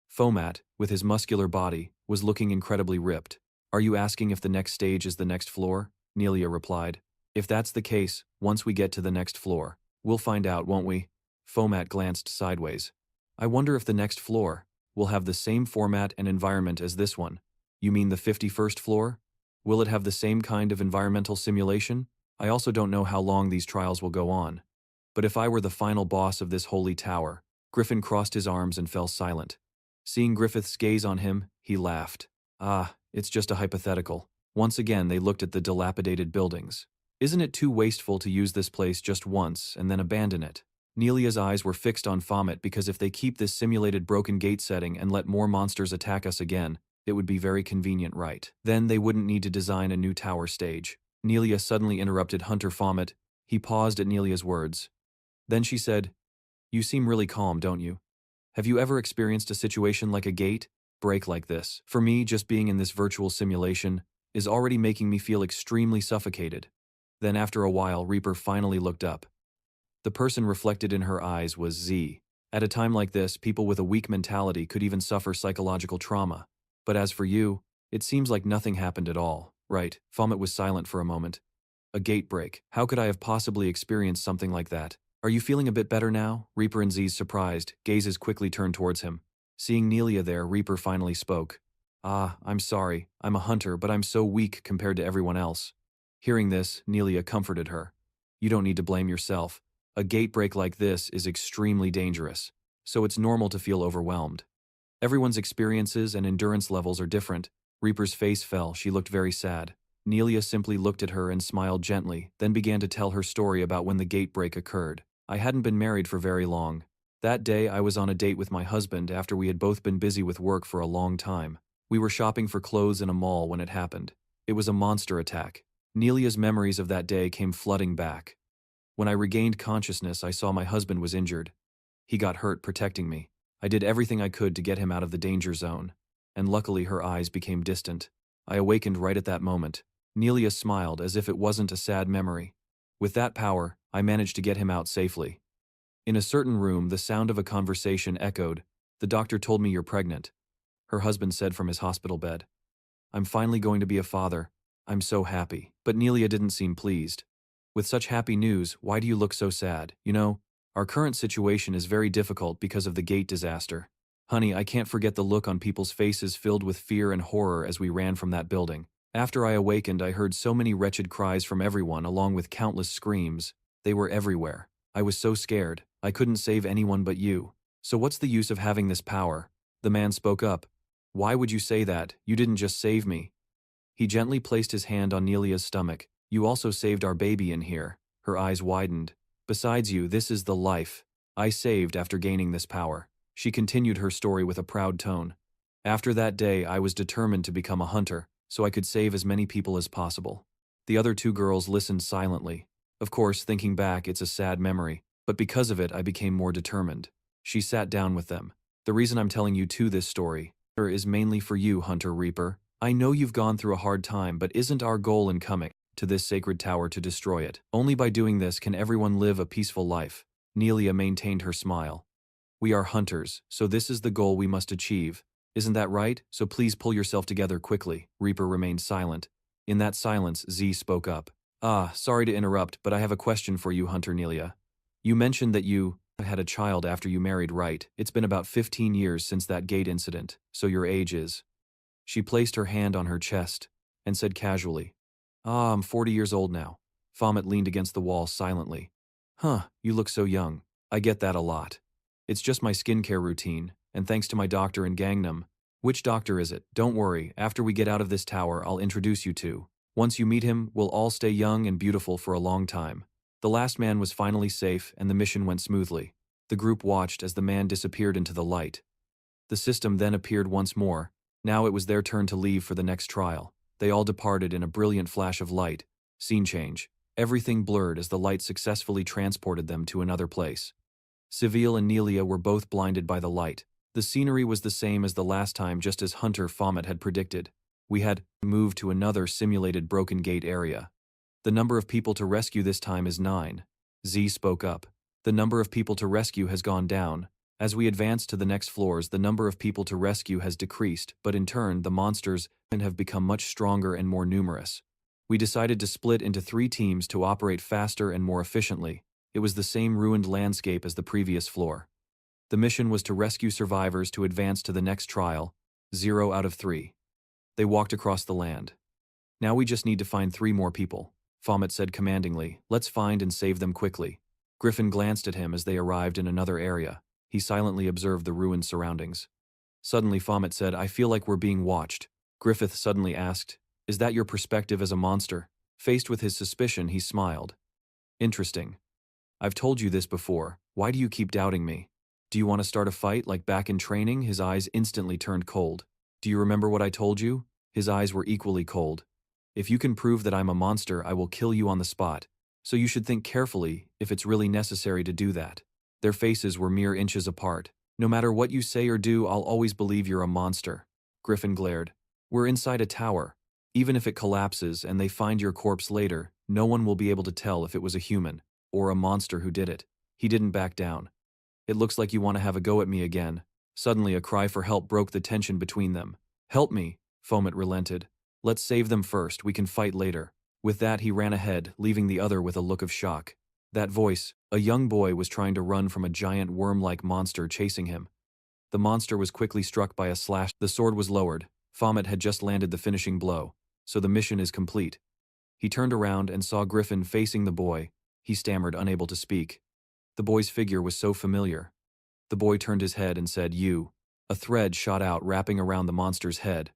Baphomet, with his muscular body, was looking incredibly ripped. "Are you asking if the next stage is the next floor?" Nelia replied. "If that's the case, once we get to the next floor, we'll find out, won't we?" Baphomet glanced sideways. "I wonder if the next floor will have the same format and environment as this one." "You mean the 51st floor? Will it have the same kind of environmental simulation? I also don't know how long these trials will go on. But if I were the final boss of this holy tower." Griffin crossed his arms and fell silent. Seeing Griffith's gaze on him, he laughed. "Ah, it's just a hypothetical." Once again they looked at the dilapidated buildings. "Isn't it too wasteful to use this place just once and then abandon it?" Nelia's eyes were fixed on Baphomet because if they keep this simulated broken gate setting and let more monsters attack us again, it would be very convenient, right? Then they wouldn't need to design a new tower stage. Nelia suddenly interrupted Hunter Baphomet. He paused at Nelia's words. Then she said, "You seem really calm, don't you? Have you ever experienced a situation like a gate break like this? For me, just being in this virtual simulation is already making me feel extremely suffocated." Then after a while, Reaper finally looked up. The person reflected in her eyes was Z. At a time like this, people with a weak mentality could even suffer psychological trauma. But as for you, it seems like nothing happened at all, right? Baphomet was silent for a moment. "A gate break. How could I have possibly experienced something like that? Are you feeling a bit better now?" Reaper and Z's surprised gazes quickly turned towards him. Seeing Nelia there, Reaper finally spoke. "Ah, I'm sorry. I'm a hunter, but I'm so weak compared to everyone else." Hearing this, Nelia comforted her. "You don't need to blame yourself. A gate break like this is extremely dangerous, so it's normal to feel overwhelmed. Everyone's experiences and endurance levels are different." Reaper's face fell. She looked very sad. Nelia simply looked at her and smiled gently, then began to tell her story about when the gate break occurred. "I hadn't been married for very long. That day I was on a date with my husband after we had both been busy with work for a long time. We were shopping for clothes in a mall when it happened. It was a monster attack." Nelia's memories of that day came flooding back. "When I regained consciousness, I saw my husband was injured. He got hurt protecting me. I did everything I could to get him out of the danger zone. And luckily her eyes became distant. I awakened right at that moment." Nelia smiled as if it wasn't a sad memory. "With that power, I managed to get him out safely. In a certain room, the sound of a conversation echoed. The doctor told me you're pregnant. Her husband said from his hospital bed. I'm finally going to be a father. I'm so happy. But Nelia didn't seem pleased. With such happy news, why do you look so sad? You know, our current situation is very difficult because of the gate disaster. Honey, I can't forget the look on people's faces filled with fear and horror as we ran from that building. After I awakened, I heard so many wretched cries from everyone along with countless screams. They were everywhere. I was so scared. I couldn't save anyone but you. So what's the use of having this power? The man spoke up. Why would you say that? You didn't just save me. He gently placed his hand on Nelia's stomach. You also saved our baby in here. Her eyes widened. Besides you, this is the life I saved after gaining this power. She continued her story with a proud tone. After that day, I was determined to become a hunter, so I could save as many people as possible. The other two girls listened silently. Of course, thinking back, it's a sad memory, but because of it, I became more determined. She sat down with them. The reason I'm telling you this story is mainly for you, Hunter Reaper. I know you've gone through a hard time, but isn't our goal in coming to this sacred tower to destroy it? Only by doing this can everyone live a peaceful life. Nelia maintained her smile. We are hunters, so this is the goal we must achieve. Isn't that right? So please pull yourself together quickly. Reaper remained silent. In that silence, Z spoke up. Sorry to interrupt, but I have a question for you, Hunter Nelia. You mentioned that you had a child after you married, right? It's been about 15 years since that gate incident, so your age is. She placed her hand on her chest and said casually, I'm 40 years old now. Baphomet leaned against the wall silently. You look so young. I get that a lot. It's just my skincare routine, and thanks to my doctor in Gangnam. Which doctor is it? Don't worry, after we get out of this tower, I'll introduce you to. Once you meet him, we'll all stay young and beautiful for a long time. The last man was finally safe, and the mission went smoothly. The group watched as the man disappeared into the light. The system then appeared once more. Now it was their turn to leave for the next trial. They all departed in a brilliant flash of light. Scene change. Everything blurred as the light successfully transported them to another place. Seville and Nelia were both blinded by the light. The scenery was the same as the last time, just as Hunter Baphomet had predicted. We had moved to another simulated broken gate area. The number of people to rescue this time is 9. Z spoke up. The number of people to rescue has gone down. As we advance to the next floors, the number of people to rescue has decreased, but in turn, the monsters have become much stronger and more numerous. We decided to split into 3 teams to operate faster and more efficiently. It was the same ruined landscape as the previous floor. The mission was to rescue survivors to advance to the next trial, 0 out of 3. They walked across the land. Now we just need to find 3 more people. Baphomet said commandingly, let's find and save them quickly. Griffin glanced at him as they arrived in another area. He silently observed the ruined surroundings. Suddenly Baphomet said, I feel like we're being watched. Griffin suddenly asked, is that your perspective as a monster? Faced with his suspicion, he smiled. Interesting. I've told you this before. Why do you keep doubting me? Do you want to start a fight like back in training? His eyes instantly turned cold. Do you remember what I told you? His eyes were equally cold. If you can prove that I'm a monster, I will kill you on the spot. So you should think carefully if it's really necessary to do that. Their faces were mere inches apart. No matter what you say or do, I'll always believe you're a monster. Griffin glared. We're inside a tower. Even if it collapses and they find your corpse later, no one will be able to tell if it was a human or a monster who did it. He didn't back down. It looks like you want to have a go at me again. Suddenly a cry for help broke the tension between them. Help me, Baphomet relented. Let's save them first, we can fight later. With that he ran ahead, leaving the other with a look of shock. That voice, a young boy was trying to run from a giant worm-like monster chasing him. The monster was quickly struck by a slash. The sword was lowered. Baphomet had just landed the finishing blow, so the mission is complete. He turned around and saw Griffin facing the boy. He stammered, unable to speak. The boy's figure was so familiar. The boy turned his head and said, You. A thread shot out, wrapping around the monster's head.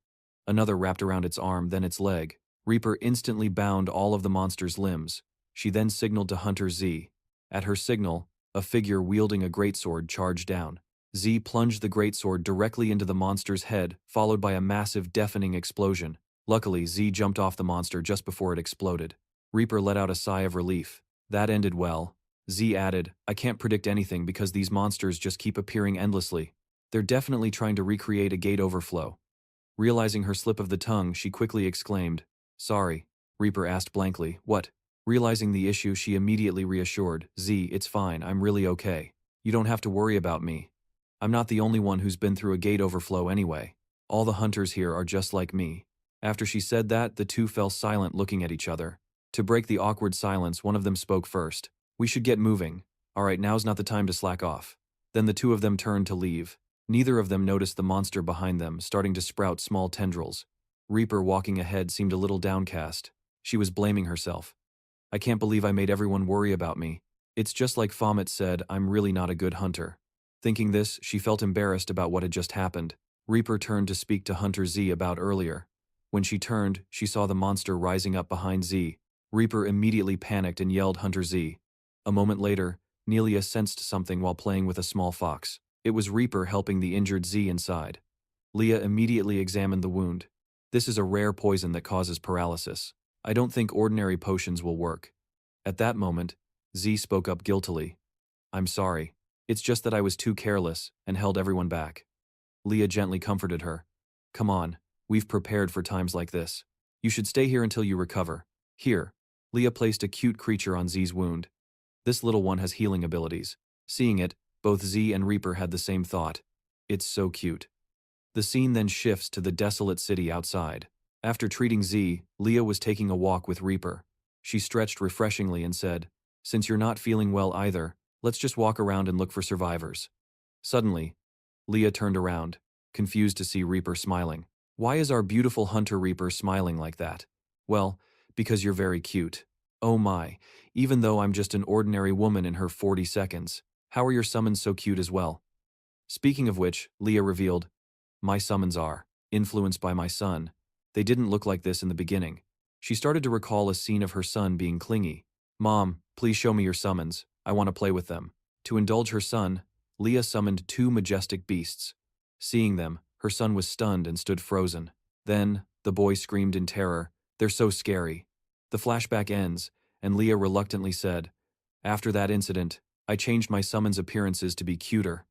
Another wrapped around its arm, then its leg. Reaper instantly bound all of the monster's limbs. She then signaled to Hunter Z. At her signal, a figure wielding a greatsword charged down. Z plunged the greatsword directly into the monster's head, followed by a massive, deafening explosion. Luckily, Z jumped off the monster just before it exploded. Reaper let out a sigh of relief. That ended well. Z added, I can't predict anything because these monsters just keep appearing endlessly. They're definitely trying to recreate a gate overflow. Realizing her slip of the tongue, she quickly exclaimed, Sorry. Reaper asked blankly, What? Realizing the issue, she immediately reassured, Z, it's fine, I'm really okay. You don't have to worry about me. I'm not the only one who's been through a gate overflow anyway. All the hunters here are just like me. After she said that, the two fell silent, looking at each other. To break the awkward silence, one of them spoke first. We should get moving. Alright, now's not the time to slack off. Then the two of them turned to leave. Neither of them noticed the monster behind them, starting to sprout small tendrils. Reaper, walking ahead, seemed a little downcast. She was blaming herself. I can't believe I made everyone worry about me. It's just like Baphomet said, I'm really not a good hunter. Thinking this, she felt embarrassed about what had just happened. Reaper turned to speak to Hunter Z about earlier. When she turned, she saw the monster rising up behind Z. Reaper immediately panicked and yelled Hunter Z. A moment later, Nelia sensed something while playing with a small fox. It was Reaper helping the injured Z inside. Leah immediately examined the wound. This is a rare poison that causes paralysis. I don't think ordinary potions will work. At that moment, Z spoke up guiltily. I'm sorry. It's just that I was too careless and held everyone back. Leah gently comforted her. Come on, we've prepared for times like this. You should stay here until you recover. Here. Leah placed a cute creature on Z's wound. This little one has healing abilities. Seeing it, both Z and Reaper had the same thought. It's so cute. The scene then shifts to the desolate city outside. After treating Z, Leah was taking a walk with Reaper. She stretched refreshingly and said, Since you're not feeling well either, let's just walk around and look for survivors. Suddenly, Leah turned around, confused to see Reaper smiling. Why is our beautiful hunter Reaper smiling like that? Well, because you're very cute. Oh my, even though I'm just an ordinary woman in her 40 seconds, how are your summons so cute as well? Speaking of which, Leah revealed, my summons are influenced by my son. They didn't look like this in the beginning. She started to recall a scene of her son being clingy. Mom, please show me your summons. I want to play with them. To indulge her son, Leah summoned two majestic beasts. Seeing them, her son was stunned and stood frozen. Then, the boy screamed in terror, They're so scary. The flashback ends, and Leah reluctantly said, After that incident, I changed my summons appearances to be cuter.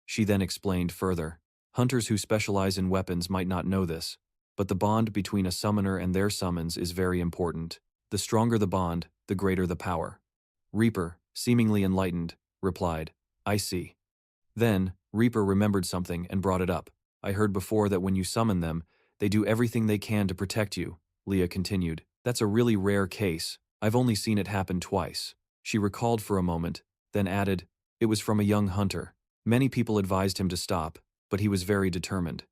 She then explained further. Hunters who specialize in weapons might not know this, but the bond between a summoner and their summons is very important. The stronger the bond, the greater the power. Reaper, seemingly enlightened, replied, I see. Then, Reaper remembered something and brought it up. I heard before that when you summon them, they do everything they can to protect you, Leah continued. That's a really rare case. I've only seen it happen twice. She recalled for a moment, then added, It was from a young hunter. Many people advised him to stop, but he was very determined.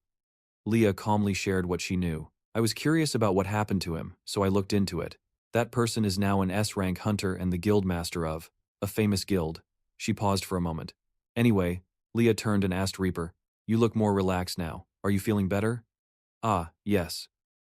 Leah calmly shared what she knew. I was curious about what happened to him, so I looked into it. That person is now an S-rank hunter and the guild master of a famous guild. She paused for a moment. Anyway, Leah turned and asked Reaper, You look more relaxed now. Are you feeling better? Ah, yes.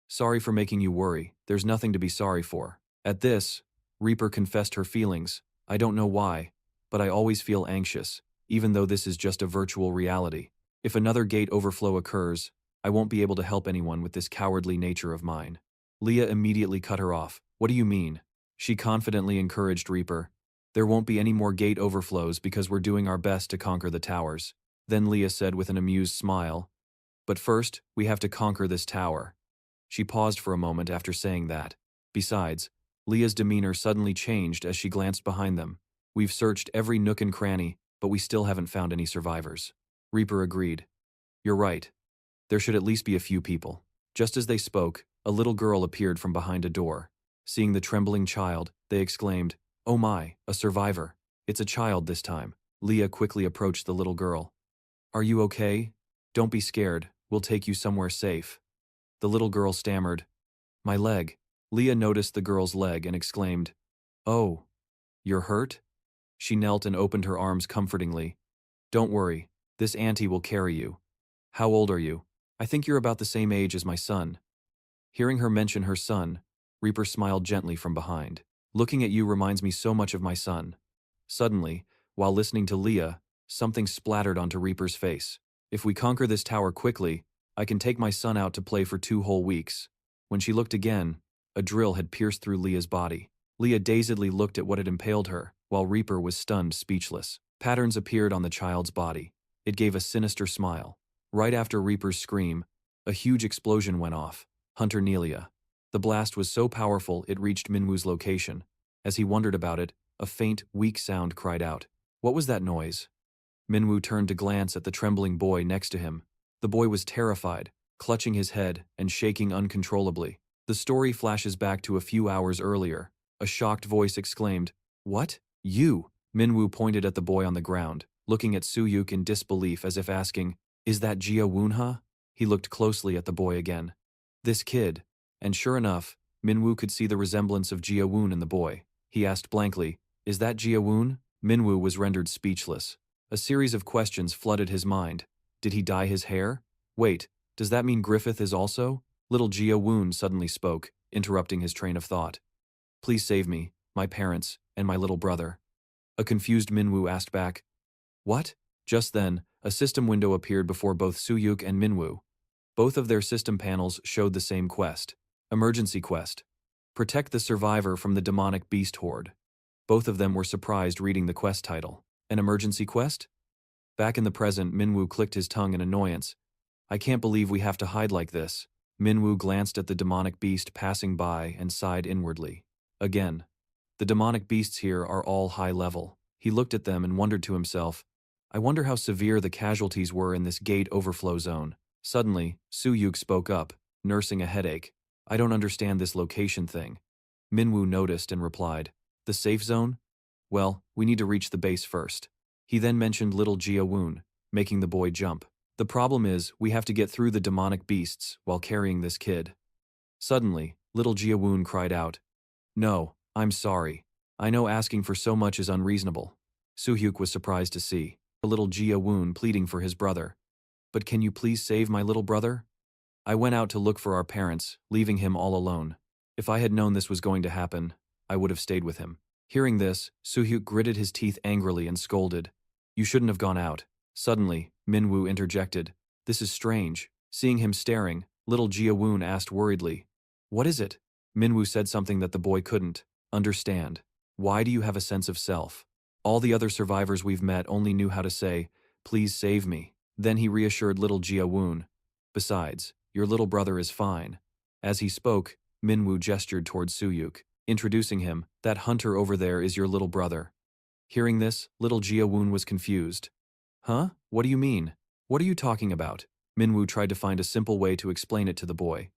Sorry for making you worry. There's nothing to be sorry for. At this, Reaper confessed her feelings. I don't know why, but I always feel anxious, even though this is just a virtual reality. If another gate overflow occurs, I won't be able to help anyone with this cowardly nature of mine. Leah immediately cut her off. What do you mean? She confidently encouraged Reaper. There won't be any more gate overflows because we're doing our best to conquer the towers. Then Leah said with an amused smile, But first, we have to conquer this tower. She paused for a moment after saying that. Besides, Leah's demeanor suddenly changed as she glanced behind them. We've searched every nook and cranny, but we still haven't found any survivors. Reaper agreed. You're right. There should at least be a few people. Just as they spoke, a little girl appeared from behind a door. Seeing the trembling child, they exclaimed, Oh my, a survivor. It's a child this time. Leah quickly approached the little girl. Are you okay? Don't be scared, we'll take you somewhere safe. The little girl stammered, My leg. Leah noticed the girl's leg and exclaimed, Oh, you're hurt? She knelt and opened her arms comfortingly. Don't worry, this auntie will carry you. How old are you? I think you're about the same age as my son. Hearing her mention her son, Reaper smiled gently from behind. Looking at you reminds me so much of my son. Suddenly, while listening to Leah, something splattered onto Reaper's face. If we conquer this tower quickly, I can take my son out to play for 2 whole weeks. When she looked again, a drill had pierced through Leah's body. Leah dazedly looked at what had impaled her, while Reaper was stunned, speechless. Patterns appeared on the child's body. It gave a sinister smile. Right after Reaper's scream, a huge explosion went off. Hunter Nelia. The blast was so powerful it reached Minwu's location. As he wondered about it, a faint, weak sound cried out. What was that noise? Minwoo turned to glance at the trembling boy next to him. The boy was terrified, clutching his head and shaking uncontrollably. The story flashes back to a few hours earlier. A shocked voice exclaimed, "What? You?" Minwoo pointed at the boy on the ground, looking at Soo-yuk in disbelief as if asking, "Is that Jia-woon-ha?" He looked closely at the boy again. This kid. And sure enough, Minwoo could see the resemblance of Jia-woon in the boy. He asked blankly, "Is that Jia-woon?" Minwoo was rendered speechless. A series of questions flooded his mind. Did he dye his hair? Wait, does that mean Griffith is also? Little Jia-woon suddenly spoke, interrupting his train of thought. "Please save me, my parents, and my little brother." A confused Minwoo asked back, "What?" Just then, a system window appeared before both Soo-yuk and Minwoo. Both of their system panels showed the same quest. Emergency quest. Protect the survivor from the demonic beast horde. Both of them were surprised reading the quest title. An emergency quest? Back in the present, Minwoo clicked his tongue in annoyance. "I can't believe we have to hide like this." Minwoo glanced at the demonic beast passing by and sighed inwardly. Again. The demonic beasts here are all high level. He looked at them and wondered to himself, I wonder how severe the casualties were in this gate overflow zone. Suddenly, Soo-yuk spoke up, nursing a headache. "I don't understand this location thing." Minwoo noticed and replied, "The safe zone? Well, we need to reach the base first." He then mentioned little Jia-woon, making the boy jump. "The problem is, we have to get through the demonic beasts while carrying this kid." Suddenly, little Jia-woon cried out, "No, I'm sorry. I know asking for so much is unreasonable." Soo-hyuk was surprised to see the little Jia-woon pleading for his brother. "But can you please save my little brother? I went out to look for our parents, leaving him all alone. If I had known this was going to happen, I would have stayed with him." Hearing this, Soo-hyuk gritted his teeth angrily and scolded, "You shouldn't have gone out." Suddenly, Minwoo interjected, "This is strange." Seeing him staring, little Jia-woon asked worriedly, "What is it?" Minwoo said something that the boy couldn't understand. "Why do you have a sense of self? All the other survivors we've met only knew how to say, 'Please save me.'" Then he reassured little Jia-woon, "Besides, your little brother is fine." As he spoke, Minwoo gestured towards Soo-yuk, introducing him, "That hunter over there is your little brother." Hearing this, little Jia-woon was confused. "Huh? What do you mean? What are you talking about?" Minwoo tried to find a simple way to explain it to the boy.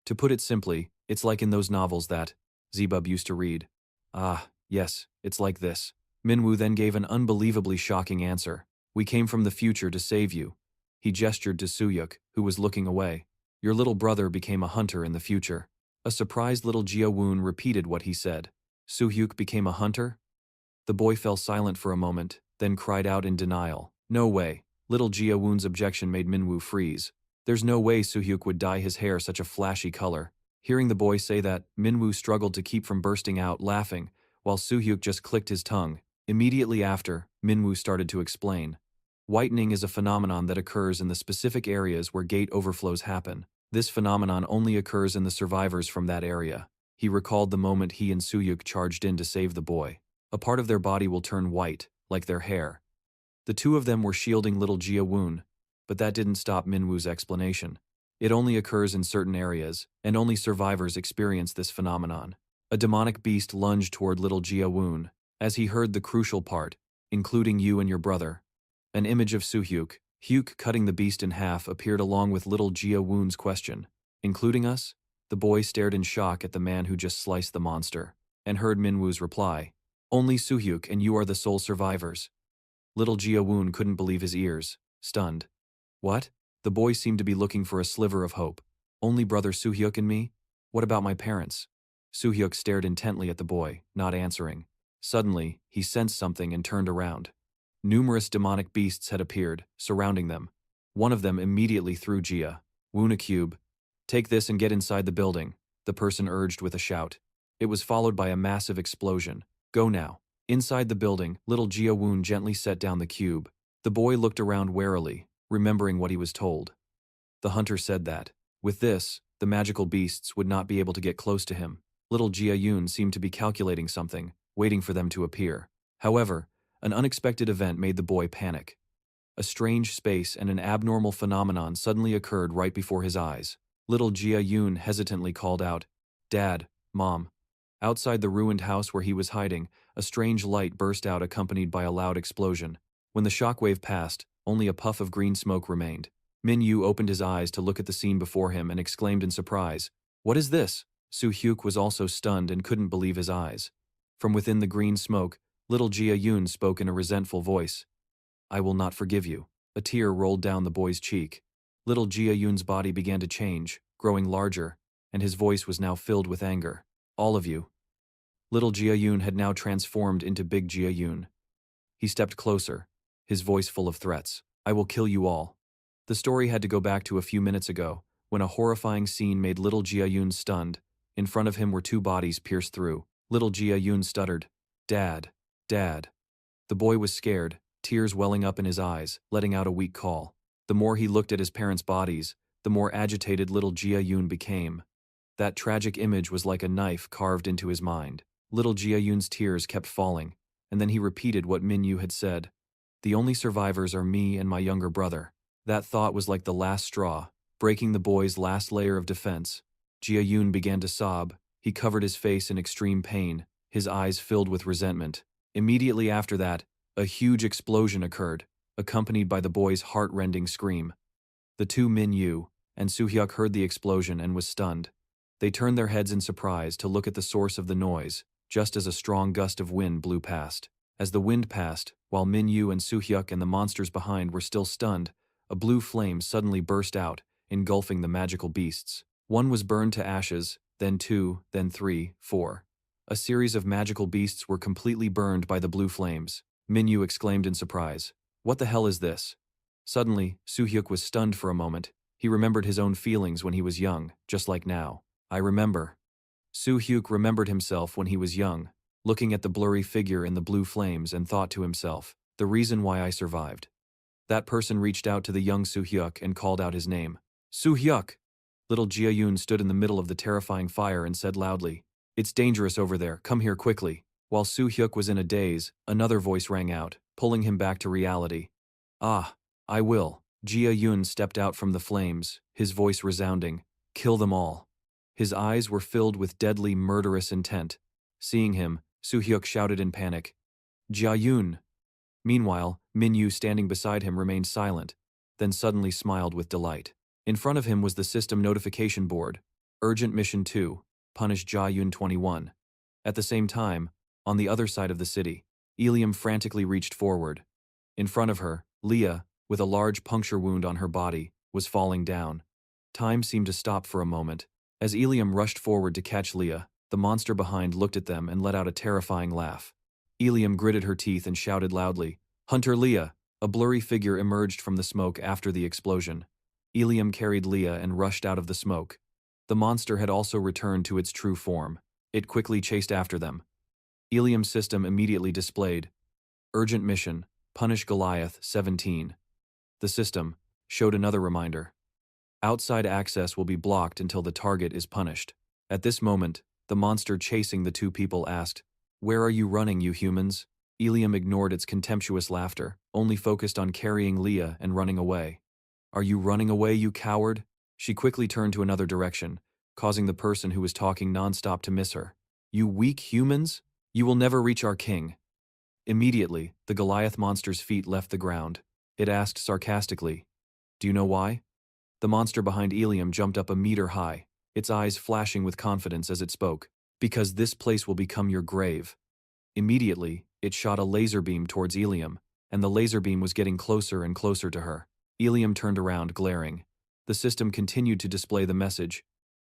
To put it simply, it's like in those novels that Zebub used to read. "Ah, yes, it's like this." Minwoo then gave an unbelievably shocking answer. "We came from the future to save you." He gestured to Soo-yuk, who was looking away. "Your little brother became a hunter in the future." A surprised little Jia-woon repeated what he said. "Soo-hyuk became a hunter?" The boy fell silent for a moment, then cried out in denial, "No way." Little Jia-woon's objection made Minwoo freeze. There's no way Soo-hyuk would dye his hair such a flashy color. Hearing the boy say that, Minwoo struggled to keep from bursting out laughing, while Soo-hyuk just clicked his tongue. Immediately after, Minwoo started to explain. Whitening is a phenomenon that occurs in the specific areas where gate overflows happen. This phenomenon only occurs in the survivors from that area. He recalled the moment he and Soo-yuk charged in to save the boy. A part of their body will turn white, like their hair. The two of them were shielding little Jia-woon, but that didn't stop Minwoo's explanation. It only occurs in certain areas, and only survivors experience this phenomenon. A demonic beast lunged toward little Jia-woon. As he heard the crucial part, "including you and your brother." An image of Soo-hyuk, cutting the beast in half, appeared along with little Jia-woon's question. "Including us?" The boy stared in shock at the man who just sliced the monster, and heard Minwoo's reply. "Only Soo-hyuk and you are the sole survivors." Little Jia-woon couldn't believe his ears, stunned. "What?" The boy seemed to be looking for a sliver of hope. "Only brother Soo-hyuk and me? What about my parents?" Soo-hyuk stared intently at the boy, not answering. Suddenly, he sensed something and turned around. Numerous demonic beasts had appeared, surrounding them. One of them immediately threw Jia-woon a cube. "Take this and get inside the building," the person urged with a shout. It was followed by a massive explosion. "Go now." Inside the building, little Jia-woon gently set down the cube. The boy looked around warily, remembering what he was told. The hunter said that, with this, the magical beasts would not be able to get close to him. Little Jia-woon seemed to be calculating something, waiting for them to appear. However, an unexpected event made the boy panic. A strange space and an abnormal phenomenon suddenly occurred right before his eyes. Little Jia-woon hesitantly called out, "Dad, Mom." Outside the ruined house where he was hiding, a strange light burst out accompanied by a loud explosion. When the shockwave passed, only a puff of green smoke remained. Min-yu opened his eyes to look at the scene before him and exclaimed in surprise, "What is this?" Su-hyuk was also stunned and couldn't believe his eyes. From within the green smoke, little Jia-yoon spoke in a resentful voice. "I will not forgive you." A tear rolled down the boy's cheek. Little Jia-yoon's body began to change, growing larger, and his voice was now filled with anger. "All of you." Little Jia-yoon had now transformed into Big Jia-yoon. He stepped closer, his voice full of threats. "I will kill you all." The story had to go back to a few minutes ago, when a horrifying scene made little Jia-yoon stunned. In front of him were two bodies pierced through. Little Jia-yoon stuttered, "Dad, Dad." The boy was scared, tears welling up in his eyes, letting out a weak call. The more he looked at his parents' bodies, the more agitated little Jia-yoon became. That tragic image was like a knife carved into his mind. Little Jia-yoon's tears kept falling, and then he repeated what Min-yu had said. "The only survivors are me and my younger brother." That thought was like the last straw, breaking the boy's last layer of defense. Jia-yoon began to sob. He covered his face in extreme pain, his eyes filled with resentment. Immediately after that, a huge explosion occurred, accompanied by the boy's heart-rending scream. The two Min-yu and Su-hyuk heard the explosion and was stunned. They turned their heads in surprise to look at the source of the noise, just as a strong gust of wind blew past. As the wind passed, while Min-yu and Su-hyuk and the monsters behind were still stunned, a blue flame suddenly burst out, engulfing the magical beasts. One was burned to ashes, then two, then three, four. A series of magical beasts were completely burned by the blue flames. Min-yu exclaimed in surprise, "What the hell is this?" Suddenly, Su-hyuk was stunned for a moment. He remembered his own feelings when he was young, just like now. "I remember." Su-hyuk remembered himself when he was young, looking at the blurry figure in the blue flames and thought to himself, "The reason why I survived." That person reached out to the young Su-hyuk and called out his name. "Su-hyuk!" Little Jia-yoon stood in the middle of the terrifying fire and said loudly, "It's dangerous over there, come here quickly." While Su-hyuk was in a daze, another voice rang out, pulling him back to reality. "Ah, I will." Jia-yoon stepped out from the flames, his voice resounding, "Kill them all." His eyes were filled with deadly, murderous intent. Seeing him, Su-hyuk shouted in panic, "Jia-yoon!" Meanwhile, Min-yu standing beside him remained silent, then suddenly smiled with delight. In front of him was the system notification board. Urgent Mission 2, Punish Jia-yoon 21. At the same time, on the other side of the city, Ilium frantically reached forward. In front of her, Leah, with a large puncture wound on her body, was falling down. Time seemed to stop for a moment. As Ilium rushed forward to catch Leah, the monster behind looked at them and let out a terrifying laugh. Ilium gritted her teeth and shouted loudly, "Hunter Leah!" A blurry figure emerged from the smoke after the explosion. Ilium carried Leah and rushed out of the smoke. The monster had also returned to its true form. It quickly chased after them. Ilium's system immediately displayed, "Urgent Mission, Punish Goliath 17. The system showed another reminder. Outside access will be blocked until the target is punished. At this moment, the monster chasing the two people asked, "Where are you running, you humans?" Ilium ignored its contemptuous laughter, only focused on carrying Leah and running away. "Are you running away, you coward?" She quickly turned to another direction, causing the person who was talking nonstop to miss her. "You weak humans? You will never reach our king." Immediately, the Goliath monster's feet left the ground. It asked sarcastically, "Do you know why?" The monster behind Ilium jumped up a meter high, its eyes flashing with confidence as it spoke, "Because this place will become your grave." Immediately, it shot a laser beam towards Ilium, and the laser beam was getting closer and closer to her. Ilium turned around, glaring. The system continued to display the message,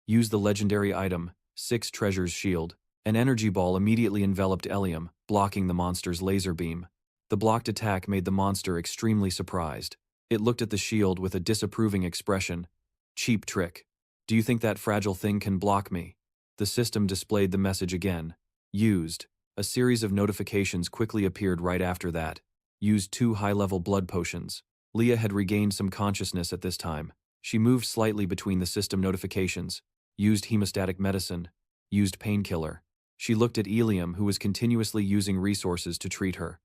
"Use the legendary item, 6 Treasures Shield." An energy ball immediately enveloped Ilium, blocking the monster's laser beam. The blocked attack made the monster extremely surprised. It looked at the shield with a disapproving expression. "Cheap trick. Do you think that fragile thing can block me?" The system displayed the message again. "Used." A series of notifications quickly appeared right after that. "Used 2 high-level blood potions." Leah had regained some consciousness at this time. She moved slightly between the system notifications. "Used hemostatic medicine." "Used painkiller." She looked at Ilium, who was continuously using resources to treat her.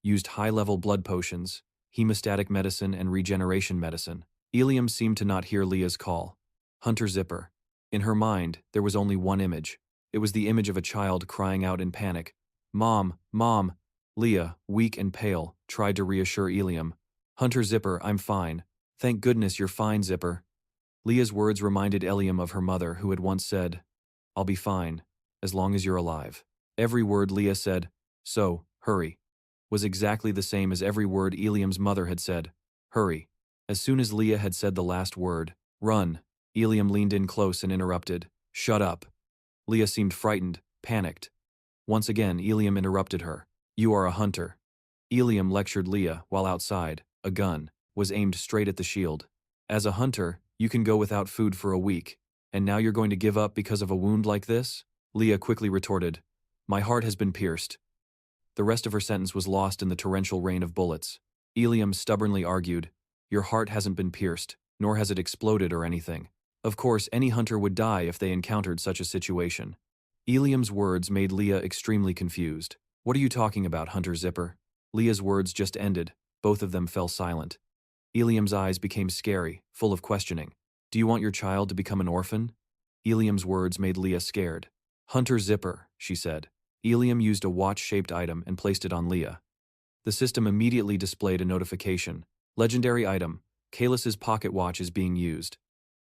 "Used high-level blood potions, hemostatic medicine and regeneration medicine." Ilium seemed to not hear Leah's call. "Hunter Zipper." In her mind, there was only one image. It was the image of a child crying out in panic. "Mom, Mom!" Leah, weak and pale, tried to reassure Ilium. "Hunter Zipper, I'm fine. Thank goodness you're fine, Zipper." Leah's words reminded Ilium of her mother, who had once said, "I'll be fine, as long as you're alive." Every word Leah said, "So, hurry," was exactly the same as every word Ilium's mother had said, "Hurry." As soon as Leah had said the last word, "Run," Ilium leaned in close and interrupted, "Shut up." Leah seemed frightened, panicked. Once again, Ilium interrupted her. "You are a hunter." Ilium lectured Leah while outside. A gun was aimed straight at the shield. "As a hunter, you can go without food for a week, and now you're going to give up because of a wound like this?" Leah quickly retorted, "My heart has been pierced." The rest of her sentence was lost in the torrential rain of bullets. Ilium stubbornly argued, "Your heart hasn't been pierced, nor has it exploded or anything. Of course, any hunter would die if they encountered such a situation." Ilium's words made Leah extremely confused. "What are you talking about, Hunter Zipper?" Leah's words just ended. Both of them fell silent. Ilium's eyes became scary, full of questioning. "Do you want your child to become an orphan?" Ilium's words made Leah scared. "Hunter Zipper," she said. Ilium used a watch-shaped item and placed it on Leah. The system immediately displayed a notification. "Legendary item. Kaelus's pocket watch is being used."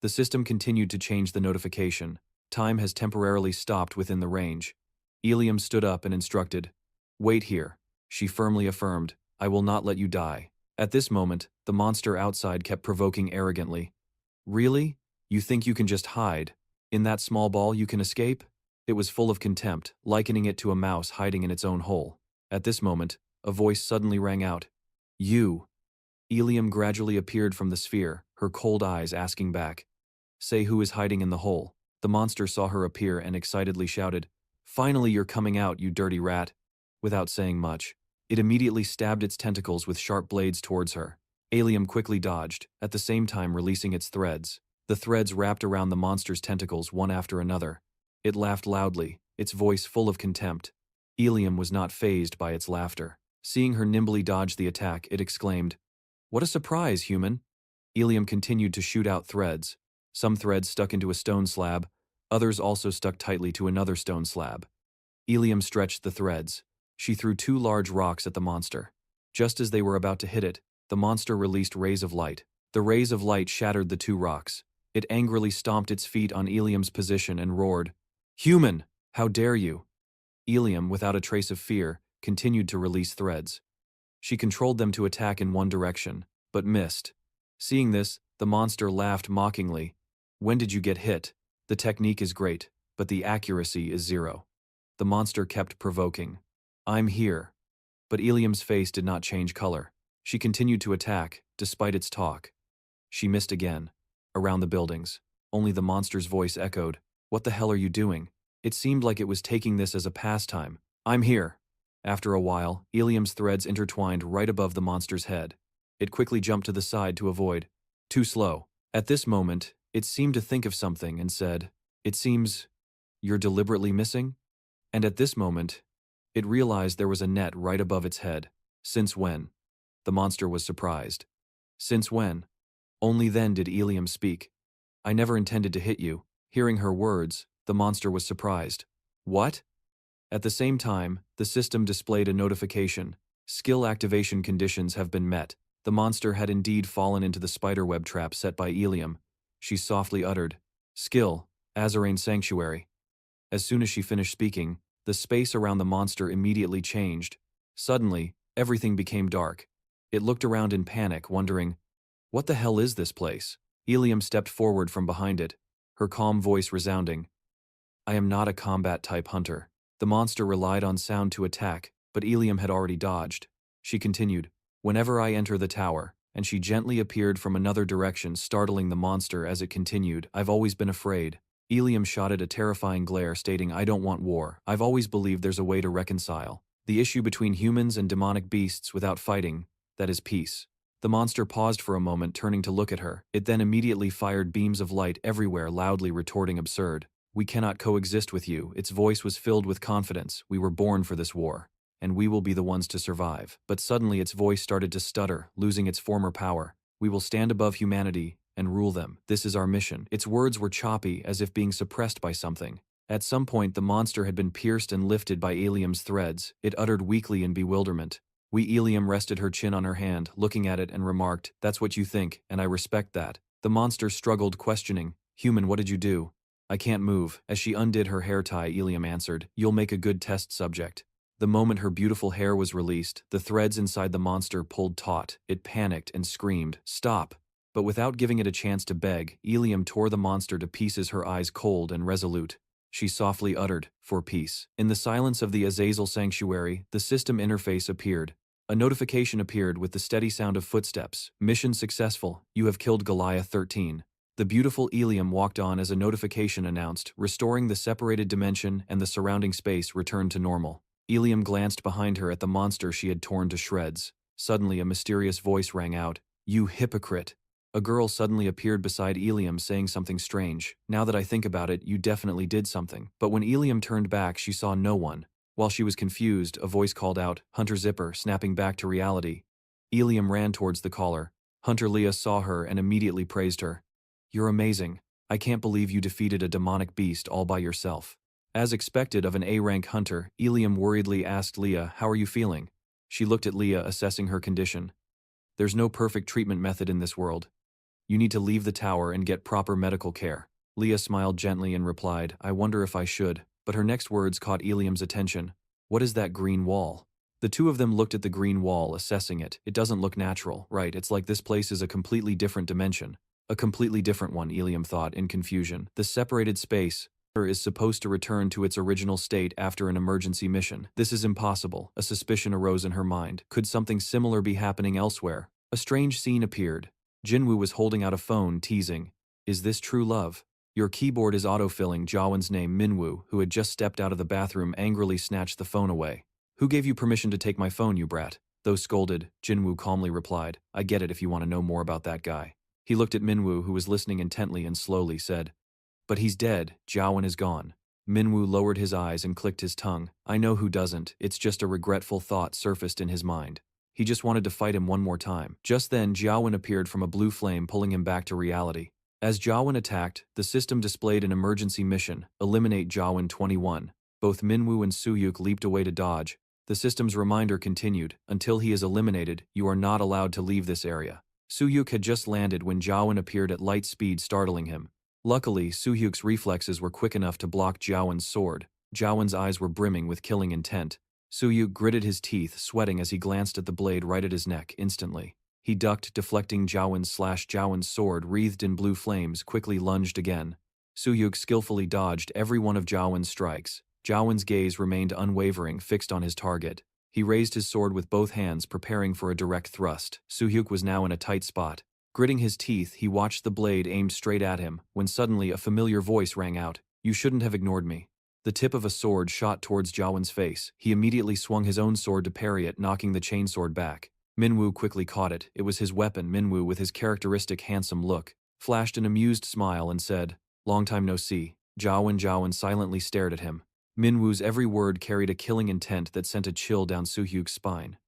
The system continued to change the notification. "Time has temporarily stopped within the range." Ilium stood up and instructed, "Wait here." She firmly affirmed, "I will not let you die." At this moment, the monster outside kept provoking arrogantly. "Really? You think you can just hide? In that small ball you can escape?" It was full of contempt, likening it to a mouse hiding in its own hole. At this moment, a voice suddenly rang out. "You." Ilium gradually appeared from the sphere, her cold eyes asking back, "Say who is hiding in the hole." The monster saw her appear and excitedly shouted, "Finally you're coming out, you dirty rat." Without saying much, it immediately stabbed its tentacles with sharp blades towards her. Ilium quickly dodged, at the same time releasing its threads. The threads wrapped around the monster's tentacles one after another. It laughed loudly, its voice full of contempt. Ilium was not fazed by its laughter. Seeing her nimbly dodge the attack, it exclaimed, "What a surprise, human!" Ilium continued to shoot out threads. Some threads stuck into a stone slab, others also stuck tightly to another stone slab. Ilium stretched the threads. She threw 2 large rocks at the monster. Just as they were about to hit it, the monster released rays of light. The rays of light shattered the 2 rocks. It angrily stomped its feet on Ilium's position and roared, "Human! How dare you!" Ilium, without a trace of fear, continued to release threads. She controlled them to attack in one direction, but missed. Seeing this, the monster laughed mockingly. "When did you get hit? The technique is great, but the accuracy is 0. The monster kept provoking. "I'm here." But Ilium's face did not change color. She continued to attack, despite its talk. She missed again. Around the buildings, only the monster's voice echoed, "What the hell are you doing?" It seemed like it was taking this as a pastime. "I'm here." After a while, Ilium's threads intertwined right above the monster's head. It quickly jumped to the side to avoid. Too slow. At this moment, it seemed to think of something and said, "It seems you're deliberately missing?" And at this moment, it realized there was a net right above its head. "Since when?" The monster was surprised. "Since when?" Only then did Ilium speak. "I never intended to hit you." Hearing her words, the monster was surprised. "What?" At the same time, the system displayed a notification. "Skill activation conditions have been met." The monster had indeed fallen into the spiderweb trap set by Ilium. She softly uttered, "Skill, Azarane Sanctuary." As soon as she finished speaking, the space around the monster immediately changed. Suddenly, everything became dark. It looked around in panic, wondering, "What the hell is this place?" Ilium stepped forward from behind it, her calm voice resounding, "I am not a combat-type hunter." The monster relied on sound to attack, but Ilium had already dodged. She continued, "Whenever I enter the tower," and she gently appeared from another direction, startling the monster as it continued, "I've always been afraid." Ilium shot it a terrifying glare, stating, "I don't want war. I've always believed there's a way to reconcile the issue between humans and demonic beasts without fighting, that is peace." The monster paused for a moment, turning to look at her. It then immediately fired beams of light everywhere, loudly retorting, "Absurd. We cannot coexist with you." Its voice was filled with confidence. "We were born for this war, and we will be the ones to survive." But suddenly its voice started to stutter, losing its former power. "We will stand above humanity and rule them. This is our mission." Its words were choppy, as if being suppressed by something. At some point the monster had been pierced and lifted by Eliam's threads. It uttered weakly in bewilderment. Eliam rested her chin on her hand, looking at it, and remarked, "That's what you think, and I respect that." The monster struggled, questioning, "Human, what did you do?" "I can't move." As she undid her hair tie, Eliam answered, "You'll make a good test subject." The moment her beautiful hair was released, the threads inside the monster pulled taut. It panicked and screamed, "Stop!" But without giving it a chance to beg, Eliam tore the monster to pieces, her eyes cold and resolute. She softly uttered, "For peace." In the silence of the Azazel sanctuary, the system interface appeared. A notification appeared with the steady sound of footsteps. "Mission successful. You have killed Goliath 13. The beautiful Eliam walked on as a notification announced, restoring the separated dimension and the surrounding space returned to normal. Eliam glanced behind her at the monster she had torn to shreds. Suddenly a mysterious voice rang out, "You hypocrite." A girl suddenly appeared beside Eliam saying something strange. "Now that I think about it, you definitely did something." But when Eliam turned back, she saw no one. While she was confused, a voice called out, "Hunter Zipper," snapping back to reality. Eliam ran towards the caller. Hunter Leah saw her and immediately praised her. "You're amazing. I can't believe you defeated a demonic beast all by yourself." As expected of an A-rank hunter, Eliam worriedly asked Leah, "How are you feeling?" She looked at Leah, assessing her condition. "There's no perfect treatment method in this world. You need to leave the tower and get proper medical care." Leah smiled gently and replied, "I wonder if I should." But her next words caught Eliam's attention. "What is that green wall?" The two of them looked at the green wall, assessing it. "It doesn't look natural, right? It's like this place is a completely different dimension." A completely different one, Eliam thought in confusion. The separated space is supposed to return to its original state after an emergency mission. This is impossible. A suspicion arose in her mind. Could something similar be happening elsewhere? A strange scene appeared. Jinwoo was holding out a phone, teasing, "Is this true love?" "Your keyboard is autofilling." Jawan's name, Minwoo, who had just stepped out of the bathroom, angrily snatched the phone away. "Who gave you permission to take my phone, you brat?" Though scolded, Jinwoo calmly replied, "I get it if you want to know more about that guy." He looked at Minwoo, who was listening intently, and slowly said, "But he's dead. Jawan is gone." Minwoo lowered his eyes and clicked his tongue. "I know who doesn't. It's just a regretful thought surfaced in his mind. He just wanted to fight him one more time." Just then, Jiawen appeared from a blue flame, pulling him back to reality. As Jiawen attacked, the system displayed an emergency mission, "Eliminate Jiawen 21. Both Minwoo and Suyuk leaped away to dodge. The system's reminder continued, "Until he is eliminated, you are not allowed to leave this area." Suyuk had just landed when Jiawen appeared at light speed, startling him. Luckily, Suyuk's reflexes were quick enough to block Jiawen's sword. Jiawen's eyes were brimming with killing intent. Suyuk gritted his teeth, sweating as he glanced at the blade right at his neck. Instantly, he ducked, deflecting Jiawen's sword, wreathed in blue flames, quickly lunged again. Suyuk skillfully dodged every one of Jiawen's strikes. Jiawen's gaze remained unwavering, fixed on his target. He raised his sword with both hands, preparing for a direct thrust. Suyuk was now in a tight spot. Gritting his teeth, he watched the blade aimed straight at him, when suddenly a familiar voice rang out, "You shouldn't have ignored me." The tip of a sword shot towards Jiawen's face. He immediately swung his own sword to parry it, knocking the chainsword back. Minwoo quickly caught it. It was his weapon. Minwoo, with his characteristic handsome look, flashed an amused smile and said, "Long time no see." Jiawen silently stared at him. Minwoo's every word carried a killing intent that sent a chill down Suyuk's spine.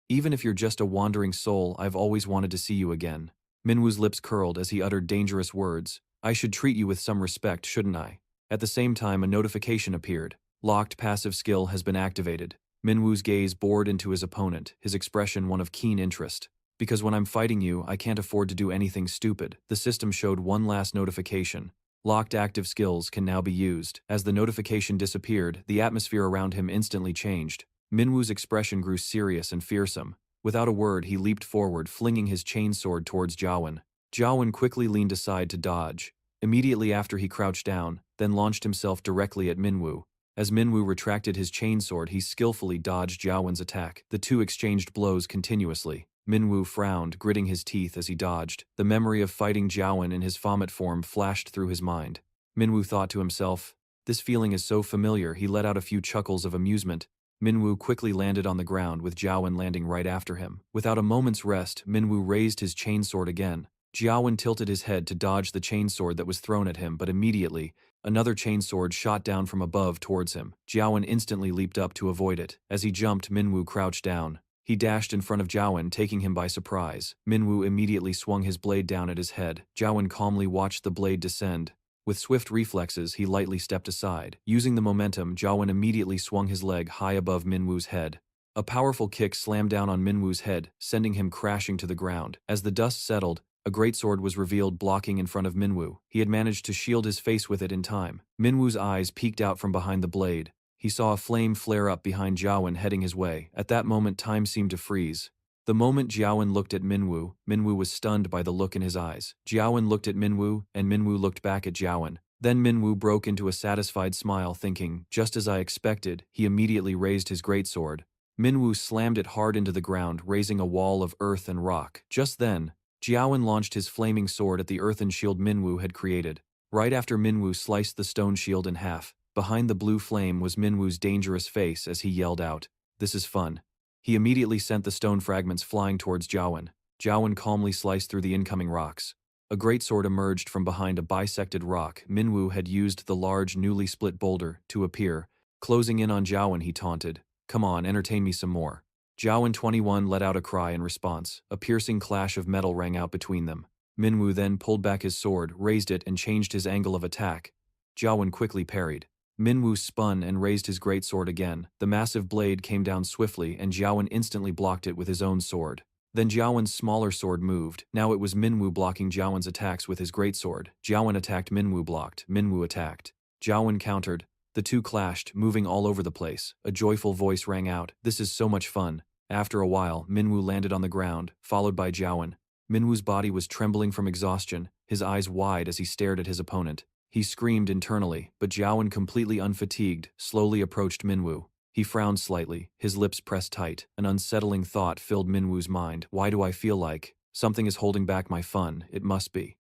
"Even if you're just a wandering soul, I've always wanted to see you again." Minwoo's lips curled as he uttered dangerous words. "I should treat you with some respect, shouldn't I?" At the same time, a notification appeared. "Locked passive skill has been activated." Minwoo's gaze bored into his opponent, his expression one of keen interest. "Because when I'm fighting you, I can't afford to do anything stupid." The system showed one last notification. "Locked active skills can now be used." As the notification disappeared, the atmosphere around him instantly changed. Minwoo's expression grew serious and fearsome. Without a word, he leaped forward, flinging his chainsword towards Jiawen. Jiawen quickly leaned aside to dodge. Immediately after, he crouched down, then launched himself directly at Minwoo. As Minwoo retracted his chainsword, he skillfully dodged Jiawen's attack. The two exchanged blows continuously. Minwoo frowned, gritting his teeth as he dodged. The memory of fighting Jiawen in his Baphomet form flashed through his mind. Minwoo thought to himself, "This feeling is so familiar." He let out a few chuckles of amusement. Minwoo quickly landed on the ground, with Jiawen landing right after him. Without a moment's rest, Minwoo raised his chainsword again. Jiawen tilted his head to dodge the chainsword that was thrown at him, but immediately, another chainsword shot down from above towards him. Jiawen instantly leaped up to avoid it. As he jumped, Minwoo crouched down. He dashed in front of Jiawen, taking him by surprise. Minwoo immediately swung his blade down at his head. Jiawen calmly watched the blade descend. With swift reflexes, he lightly stepped aside. Using the momentum, Jiawen immediately swung his leg high above Minwu's head. A powerful kick slammed down on Minwu's head, sending him crashing to the ground. As the dust settled, a greatsword was revealed blocking in front of Minwu. He had managed to shield his face with it in time. Minwu's eyes peeked out from behind the blade. He saw a flame flare up behind Jiawen heading his way. At that moment, time seemed to freeze. The moment Jiawen looked at Minwu, Minwu was stunned by the look in his eyes. Jiawen looked at Minwu, and Minwu looked back at Jiawen. Then Minwu broke into a satisfied smile, thinking, just as I expected. He immediately raised his greatsword. Minwu slammed it hard into the ground, raising a wall of earth and rock. Just then, Jiawen launched his flaming sword at the earthen shield Minwu had created. Right after Minwu sliced the stone shield in half, behind the blue flame was Minwu's dangerous face as he yelled out, "This is fun." He immediately sent the stone fragments flying towards Jiawen. Jiawen calmly sliced through the incoming rocks. A greatsword emerged from behind a bisected rock. Minwu had used the large, newly split boulder to appear. Closing in on Jiawen, he taunted, "Come on, entertain me some more." Jiawen 21 let out a cry in response. A piercing clash of metal rang out between them. Minwu then pulled back his sword, raised it, and changed his angle of attack. Jiawen quickly parried. Minwu spun and raised his greatsword again. The massive blade came down swiftly, and Jiawen instantly blocked it with his own sword. Then Jiawen's smaller sword moved. Now it was Minwu blocking Jiawen's attacks with his greatsword. Jiawen attacked, Minwu blocked. Minwu attacked. Jiawen countered. The two clashed, moving all over the place. A joyful voice rang out, "This is so much fun." After a while, Minwu landed on the ground, followed by Jiawen. Minwu's body was trembling from exhaustion, his eyes wide as he stared at his opponent. He screamed internally, but Jiawen, completely unfatigued, slowly approached Minwu. He frowned slightly, his lips pressed tight. An unsettling thought filled Minwu's mind. Why do I feel like something is holding back my fun? It must be.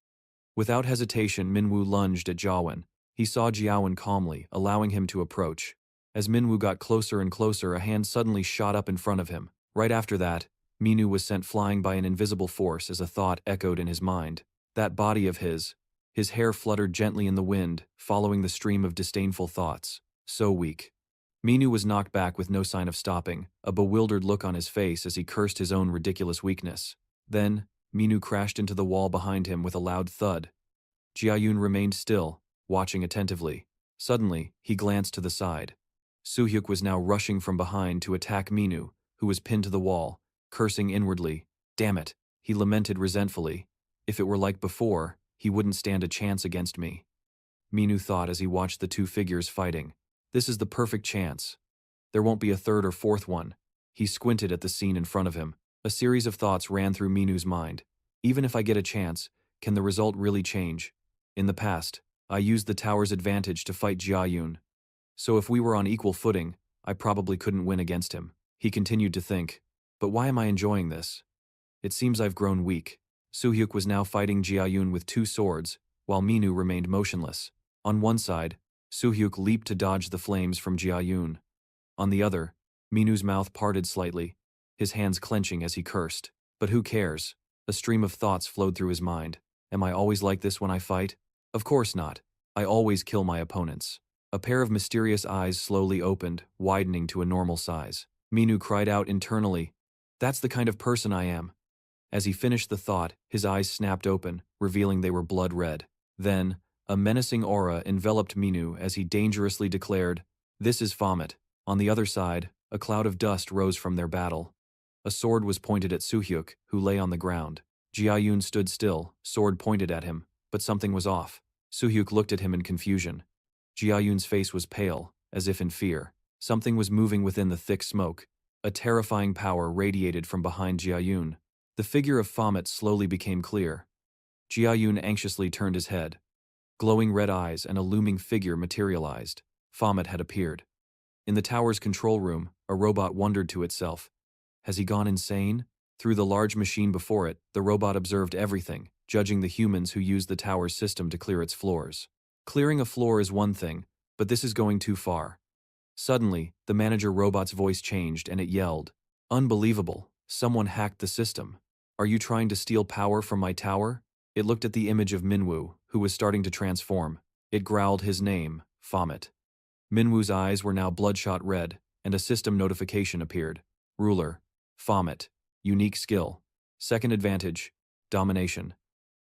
Without hesitation, Minwu lunged at Jiawen. He saw Jiawen calmly, allowing him to approach. As Minwu got closer and closer, a hand suddenly shot up in front of him. Right after that, Minwu was sent flying by an invisible force as a thought echoed in his mind. That body of his hair fluttered gently in the wind, following the stream of disdainful thoughts. So weak. Minwu was knocked back with no sign of stopping, a bewildered look on his face as he cursed his own ridiculous weakness. Then, Minwu crashed into the wall behind him with a loud thud. Jiayun remained still, watching attentively. Suddenly, he glanced to the side. Suhyuk was now rushing from behind to attack Minwu, who was pinned to the wall, cursing inwardly. Damn it, he lamented resentfully. If it were like before, he wouldn't stand a chance against me. Minwu thought as he watched the two figures fighting. This is the perfect chance. There won't be a third or fourth one. He squinted at the scene in front of him. A series of thoughts ran through Minwu's mind. Even if I get a chance, can the result really change? In the past, I used the tower's advantage to fight Jiayun. So if we were on equal footing, I probably couldn't win against him. He continued to think. But why am I enjoying this? It seems I've grown weak. Suhyuk was now fighting Jiayun with two swords, while Minwu remained motionless. On one side, Suhyuk leaped to dodge the flames from Jiayun. On the other, Minwu's mouth parted slightly, his hands clenching as he cursed. But who cares? A stream of thoughts flowed through his mind. Am I always like this when I fight? Of course not. I always kill my opponents. A pair of mysterious eyes slowly opened, widening to a normal size. Minwu cried out internally, "That's the kind of person I am." As he finished the thought, his eyes snapped open, revealing they were blood red. Then, a menacing aura enveloped Minwu as he dangerously declared, "This is Baphomet." On the other side, a cloud of dust rose from their battle. A sword was pointed at Suhyuk, who lay on the ground. Jiayun stood still, sword pointed at him, but something was off. Suhyuk looked at him in confusion. Jiayun's face was pale, as if in fear. Something was moving within the thick smoke. A terrifying power radiated from behind Jiayun. The figure of Baphomet slowly became clear. Jiayun anxiously turned his head. Glowing red eyes and a looming figure materialized. Baphomet had appeared. In the tower's control room, a robot wondered to itself. Has he gone insane? Through the large machine before it, the robot observed everything, judging the humans who used the tower's system to clear its floors. Clearing a floor is one thing, but this is going too far. Suddenly, the manager robot's voice changed and it yelled, "Unbelievable, someone hacked the system. Are you trying to steal power from my tower?" It looked at the image of Minwu, who was starting to transform. It growled his name, Baphomet. Minwu's eyes were now bloodshot red, and a system notification appeared. Ruler, Baphomet, unique skill. Second advantage, domination.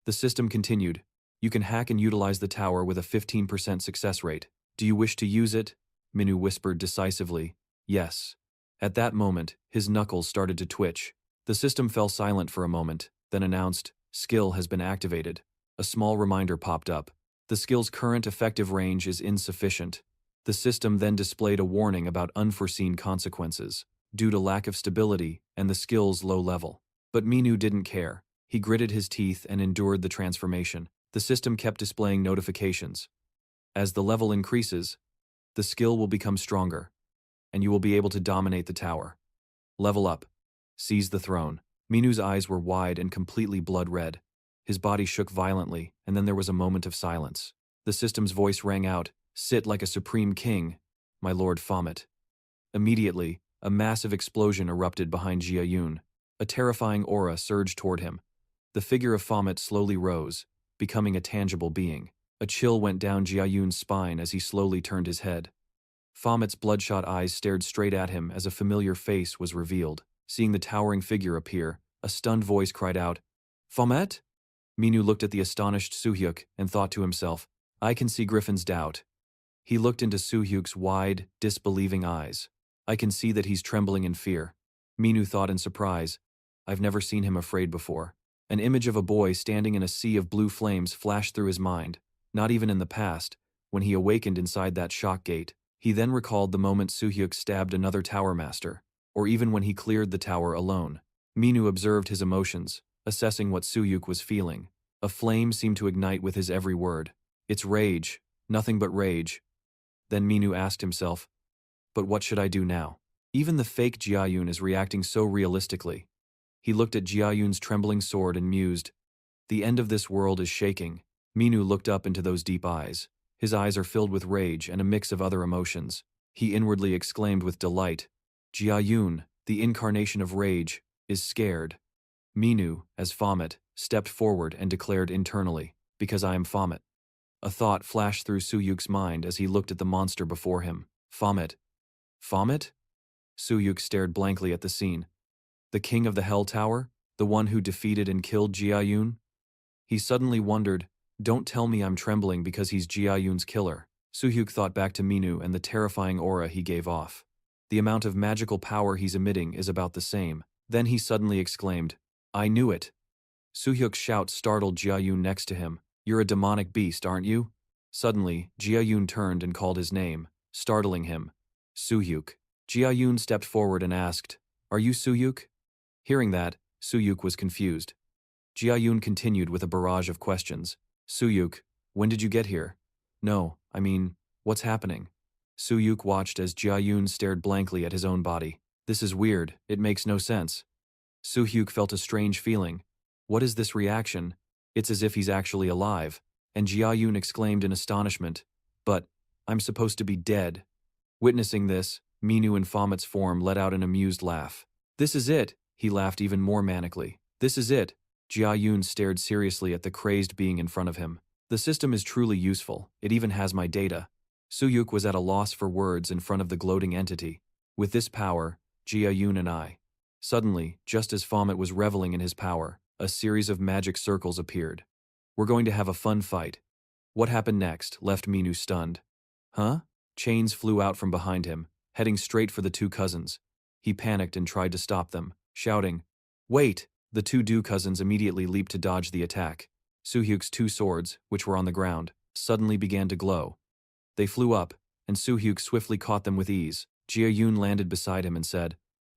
The system continued. You can hack and utilize the tower with a 15% success rate. Do you wish to use it? Minu whispered decisively. Yes. At that moment, his knuckles started to twitch. The system fell silent for a moment, then announced, "Skill has been activated." A small reminder popped up. The skill's current effective range is insufficient. The system then displayed a warning about unforeseen consequences, due to lack of stability and the skill's low level. But Minu didn't care. He gritted his teeth and endured the transformation. The system kept displaying notifications. As the level increases, the skill will become stronger, and you will be able to dominate the tower. Level up. Seize the throne. Minu's eyes were wide and completely blood red. His body shook violently, and then there was a moment of silence. The system's voice rang out, "Sit like a supreme king, my lord Baphomet." Immediately, a massive explosion erupted behind Jiayun. A terrifying aura surged toward him. The figure of Baphomet slowly rose, becoming a tangible being. A chill went down Jiayun's spine as he slowly turned his head. Baphomet's bloodshot eyes stared straight at him as a familiar face was revealed. Seeing the towering figure appear, a stunned voice cried out, "Baphomet?" Minu looked at the astonished Suhyuk and thought to himself, "I can see Griffin's doubt." He looked into Suhyuk's wide, disbelieving eyes. "I can see that he's trembling in fear." Minu thought in surprise, "I've never seen him afraid before." An image of a boy standing in a sea of blue flames flashed through his mind, not even in the past, when he awakened inside that shock gate. He then recalled the moment Suhyuk stabbed another tower master, or even when he cleared the tower alone. Minu observed his emotions, assessing what Suhyuk was feeling. A flame seemed to ignite with his every word. It's rage, nothing but rage. Then Minu asked himself, "But what should I do now?" Even the fake Jiayun is reacting so realistically. He looked at Jiayun's trembling sword and mused, "The end of this world is shaking." Minu looked up into those deep eyes. His eyes are filled with rage and a mix of other emotions. He inwardly exclaimed with delight, "Jiayun, the incarnation of rage, is scared." Minu, as Baphomet, stepped forward and declared internally, "Because I am Baphomet." A thought flashed through Suhyuk's mind as he looked at the monster before him. Baphomet? Baphomet? Suhyuk stared blankly at the scene. The king of the Hell Tower? The one who defeated and killed Jiayun? He suddenly wondered, "Don't tell me I'm trembling because he's Jiayun's killer." Suhyuk thought back to Minu and the terrifying aura he gave off. The amount of magical power he's emitting is about the same. Then he suddenly exclaimed, "I knew it." Suhyuk's shout startled Jiayun next to him. "You're a demonic beast, aren't you?" Suddenly, Jiayun turned and called his name, startling him. "Suhyuk." Jiayun stepped forward and asked, "Are you Suhyuk?" Hearing that, Suhyuk was confused. Jiayun continued with a barrage of questions. "Suhyuk, when did you get here? No, I mean, what's happening?" Suhyuk watched as Jiayun stared blankly at his own body. "This is weird, it makes no sense." Suhyuk felt a strange feeling. What is this reaction? It's as if he's actually alive. And Jiayun exclaimed in astonishment, "But, I'm supposed to be dead." Witnessing this, Minu in Baphomet's form let out an amused laugh. "This is it," he laughed even more manically. "This is it." Jiayun stared seriously at the crazed being in front of him. "The system is truly useful, it even has my data." Suhyuk was at a loss for words in front of the gloating entity. With this power, Jiayun and I. Suddenly, just as Baphomet was reveling in his power, a series of magic circles appeared. "We're going to have a fun fight." What happened next left Minu stunned. Huh? Chains flew out from behind him, heading straight for the two cousins. He panicked and tried to stop them, shouting, "Wait!" The two Du cousins immediately leaped to dodge the attack. Suhyuk's two swords, which were on the ground, suddenly began to glow. They flew up, and Suhyuk swiftly caught them with ease. Jiayun landed beside him and said,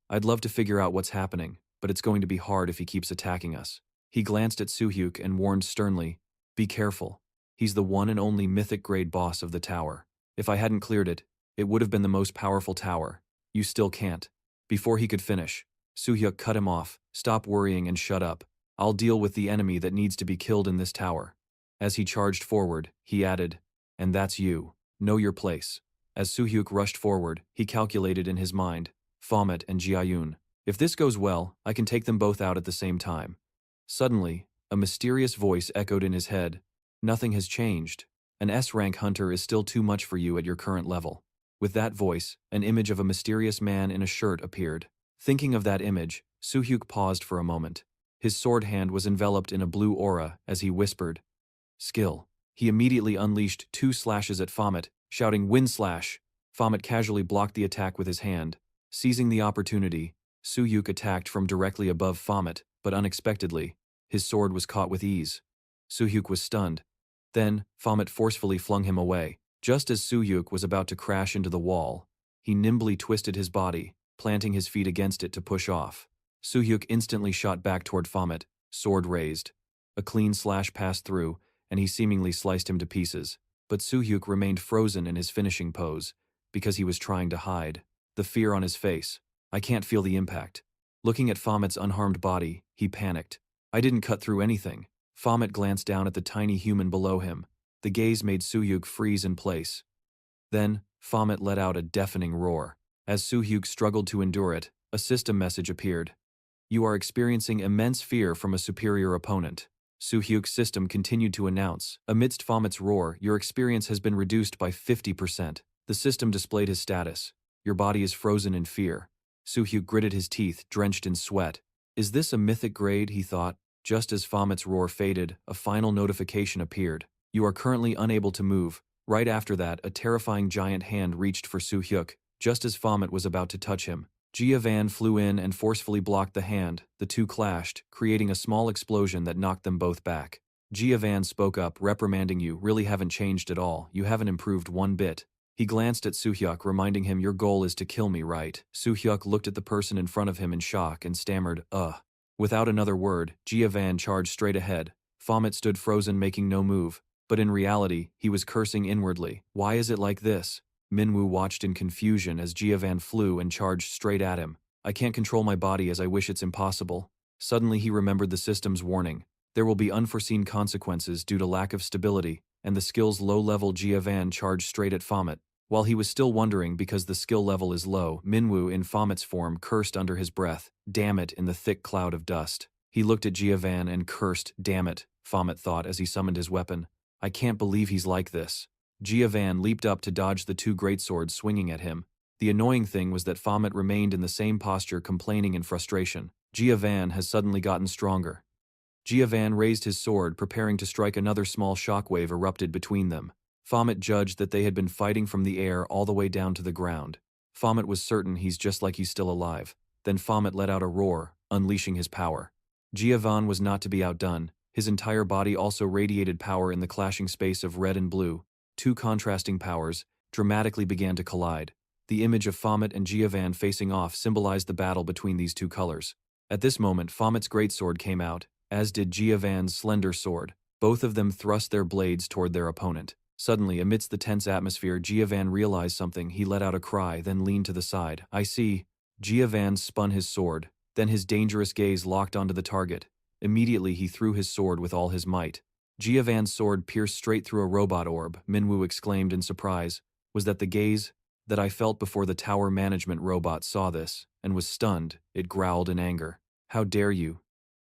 "I'd love to figure out what's happening, but it's going to be hard if he keeps attacking us." He glanced at Suhyuk and warned sternly, "Be careful. He's the one and only mythic-grade boss of the tower. If I hadn't cleared it, it would have been the most powerful tower. You still can't." Before he could finish, Suhyuk cut him off, "Stop worrying and shut up. I'll deal with the enemy that needs to be killed in this tower." As he charged forward, he added, "And that's you. Know your place." As Suhyuk rushed forward, he calculated in his mind, Baphomet and Jiayun. If this goes well, I can take them both out at the same time. Suddenly, a mysterious voice echoed in his head. "Nothing has changed. An S-rank hunter is still too much for you at your current level." With that voice, an image of a mysterious man in a shirt appeared. Thinking of that image, Suhyuk paused for a moment. His sword hand was enveloped in a blue aura as he whispered, Skill. He immediately unleashed 2 slashes at Baphomet, shouting "Wind Slash!" Baphomet casually blocked the attack with his hand. Seizing the opportunity, Suyuk attacked from directly above Baphomet, but unexpectedly, his sword was caught with ease. Suyuk was stunned. Then, Baphomet forcefully flung him away. Just as Suyuk was about to crash into the wall, he nimbly twisted his body, planting his feet against it to push off. Suyuk instantly shot back toward Baphomet, sword raised. A clean slash passed through, and he seemingly sliced him to pieces. But Suyuk remained frozen in his finishing pose, because he was trying to hide. The fear on his face. I can't feel the impact. Looking at Baphomet's unharmed body, he panicked. I didn't cut through anything. Baphomet glanced down at the tiny human below him. The gaze made Suyuk freeze in place. Then, Baphomet let out a deafening roar. As Suyuk struggled to endure it, a system message appeared. You are experiencing immense fear from a superior opponent. Suyuk's system continued to announce. Amidst Baphomet's roar, your experience has been reduced by 50%. The system displayed his status. Your body is frozen in fear. Suyuk gritted his teeth, drenched in sweat. Is this a mythic grade, he thought. Just as Baphomet's roar faded, a final notification appeared. You are currently unable to move. Right after that, a terrifying giant hand reached for Suyuk, just as Baphomet was about to touch him. Van flew in and forcefully blocked the hand. The two clashed, creating a small explosion that knocked them both back. Van spoke up, reprimanding you really haven't changed at all, you haven't improved one bit. He glanced at Suyuk, reminding him your goal is to kill me, right? Suyuk looked at the person in front of him in shock and stammered, Without another word, Van charged straight ahead. Baphomet stood frozen, making no move. But in reality, he was cursing inwardly. Why is it like this? Minwoo watched in confusion as Van flew and charged straight at him. I can't control my body as I wish, it's impossible. Suddenly he remembered the system's warning. There will be unforeseen consequences due to lack of stability, and the skill's low-level Van charged straight at Baphomet. While he was still wondering because the skill level is low, Minwoo in Baphomet's form cursed under his breath, damn it, in the thick cloud of dust. He looked at Van and cursed, damn it, Baphomet thought as he summoned his weapon. I can't believe he's like this. Van leaped up to dodge the two greatswords swinging at him. The annoying thing was that Baphomet remained in the same posture, complaining in frustration. Van has suddenly gotten stronger. Van raised his sword, preparing to strike. Another small shockwave erupted between them. Baphomet judged that they had been fighting from the air all the way down to the ground. Baphomet was certain he's still alive. Then Baphomet let out a roar, unleashing his power. Van was not to be outdone. His entire body also radiated power. In the clashing space of red and blue, two contrasting powers dramatically began to collide. The image of Baphomet and Van facing off symbolized the battle between these two colors. At this moment, Baphomet's greatsword came out, as did Van's slender sword. Both of them thrust their blades toward their opponent. Suddenly, amidst the tense atmosphere, Van realized something. He let out a cry, then leaned to the side. I see. Van spun his sword. Then his dangerous gaze locked onto the target. Immediately, he threw his sword with all his might. Van's sword pierced straight through a robot orb. Minwoo exclaimed in surprise. Was that the gaze that I felt before the tower management robot saw this, and was stunned? It growled in anger. How dare you?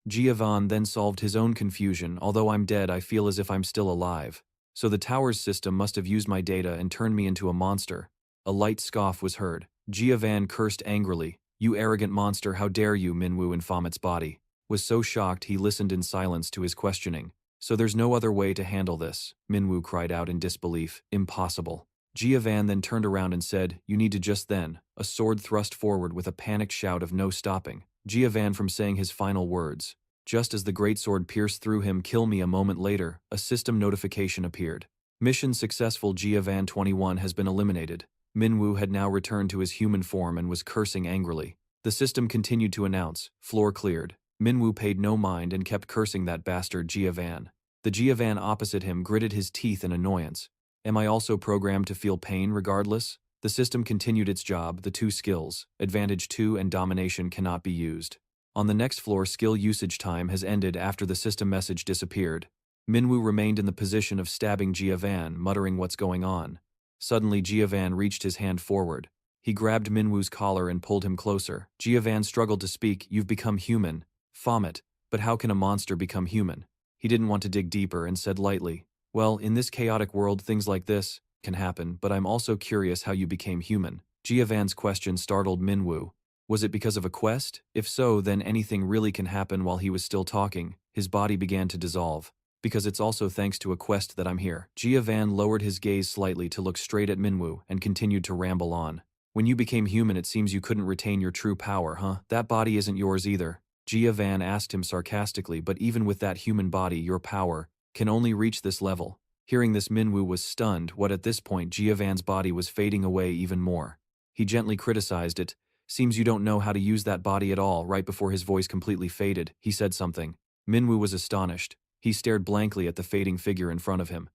Van then solved his own confusion. Although I'm dead, I feel as if I'm still alive. So the tower's system must have used my data and turned me into a monster. A light scoff was heard. Van cursed angrily. You arrogant monster, how dare you? Minwoo in Baphomet's body was so shocked he listened in silence to his questioning. So there's no other way to handle this, Minwoo cried out in disbelief. Impossible. Van then turned around and said, you need to. Just then, a sword thrust forward with a panicked shout of no stopping Van from saying his final words. Just as the greatsword pierced through him, kill me. A moment later, a system notification appeared. Mission successful. Van 21 has been eliminated. Minwoo had now returned to his human form and was cursing angrily. The system continued to announce, floor cleared. Minwoo paid no mind and kept cursing that bastard Van. The Van opposite him gritted his teeth in annoyance. Am I also programmed to feel pain regardless? The system continued its job. The two skills, Advantage 2 and Domination, cannot be used. On the next floor, skill usage time has ended after the system message disappeared. Minwoo remained in the position of stabbing Van, muttering what's going on. Suddenly Van reached his hand forward. He grabbed Minwoo's collar and pulled him closer. Van struggled to speak. You've become human. Baphomet. But how can a monster become human? He didn't want to dig deeper and said lightly, well, in this chaotic world things like this can happen, but I'm also curious how you became human. Van's question startled Minwoo. Was it because of a quest? If so, then anything really can happen. While he was still talking, his body began to dissolve. Because it's also thanks to a quest that I'm here. Jia Van lowered his gaze slightly to look straight at Minwoo and continued to ramble on. When you became human, it seems you couldn't retain your true power, huh? That body isn't yours either. Jia Van asked him sarcastically, but even with that human body, your power can only reach this level. Hearing this, Minwoo was stunned. What at this point, Jia Van's body was fading away even more. He gently criticized it. Seems you don't know how to use that body at all. Right before his voice completely faded, he said something. Minwoo was astonished. He stared blankly at the fading figure in front of him.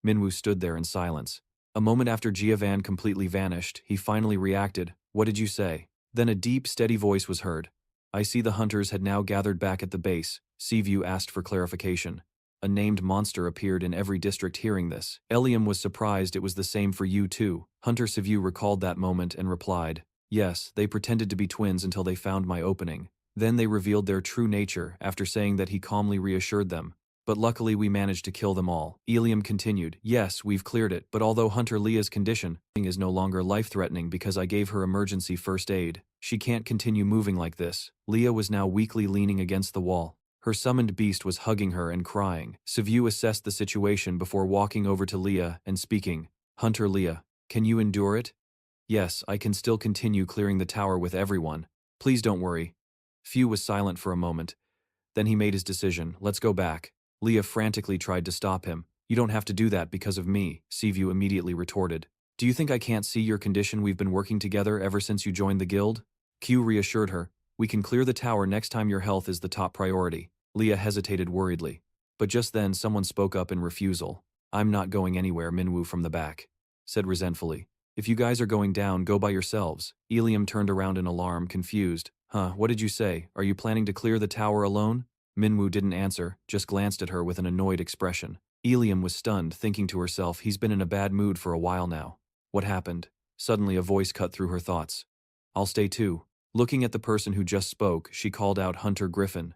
Minwoo stood there in silence. A moment after Jia Van completely vanished, he finally reacted. What did you say? Then a deep, steady voice was heard. I see the hunters had now gathered back at the base. Seaview asked for clarification. A named monster appeared in every district. Hearing this, Eliam was surprised. It was the same for you too. Hunter Seaview recalled that moment and replied, yes, they pretended to be twins until they found my opening. Then they revealed their true nature. After saying that, he calmly reassured them. But luckily we managed to kill them all. Eliam continued, yes, we've cleared it, but although Hunter Leah's condition is no longer life-threatening because I gave her emergency first aid, she can't continue moving like this. Leah was now weakly leaning against the wall. Her summoned beast was hugging her and crying. Seaview assessed the situation before walking over to Leah and speaking, Hunter Leah, can you endure it? Yes, I can still continue clearing the tower with everyone. Please don't worry. Few was silent for a moment. Then he made his decision. Let's go back. Leah frantically tried to stop him. You don't have to do that because of me, Seaview immediately retorted. Do you think I can't see your condition? We've been working together ever since you joined the guild. Q reassured her. We can clear the tower next time. Your health is the top priority. Leah hesitated worriedly. But just then someone spoke up in refusal. I'm not going anywhere, Minwoo from the back said resentfully. If you guys are going down, go by yourselves. Eliam turned around in alarm, confused. Huh, what did you say? Are you planning to clear the tower alone? Minwoo didn't answer, just glanced at her with an annoyed expression. Eliam was stunned, thinking to herself, he's been in a bad mood for a while now. What happened? Suddenly a voice cut through her thoughts. I'll stay too. Looking at the person who just spoke, she called out Hunter Griffin.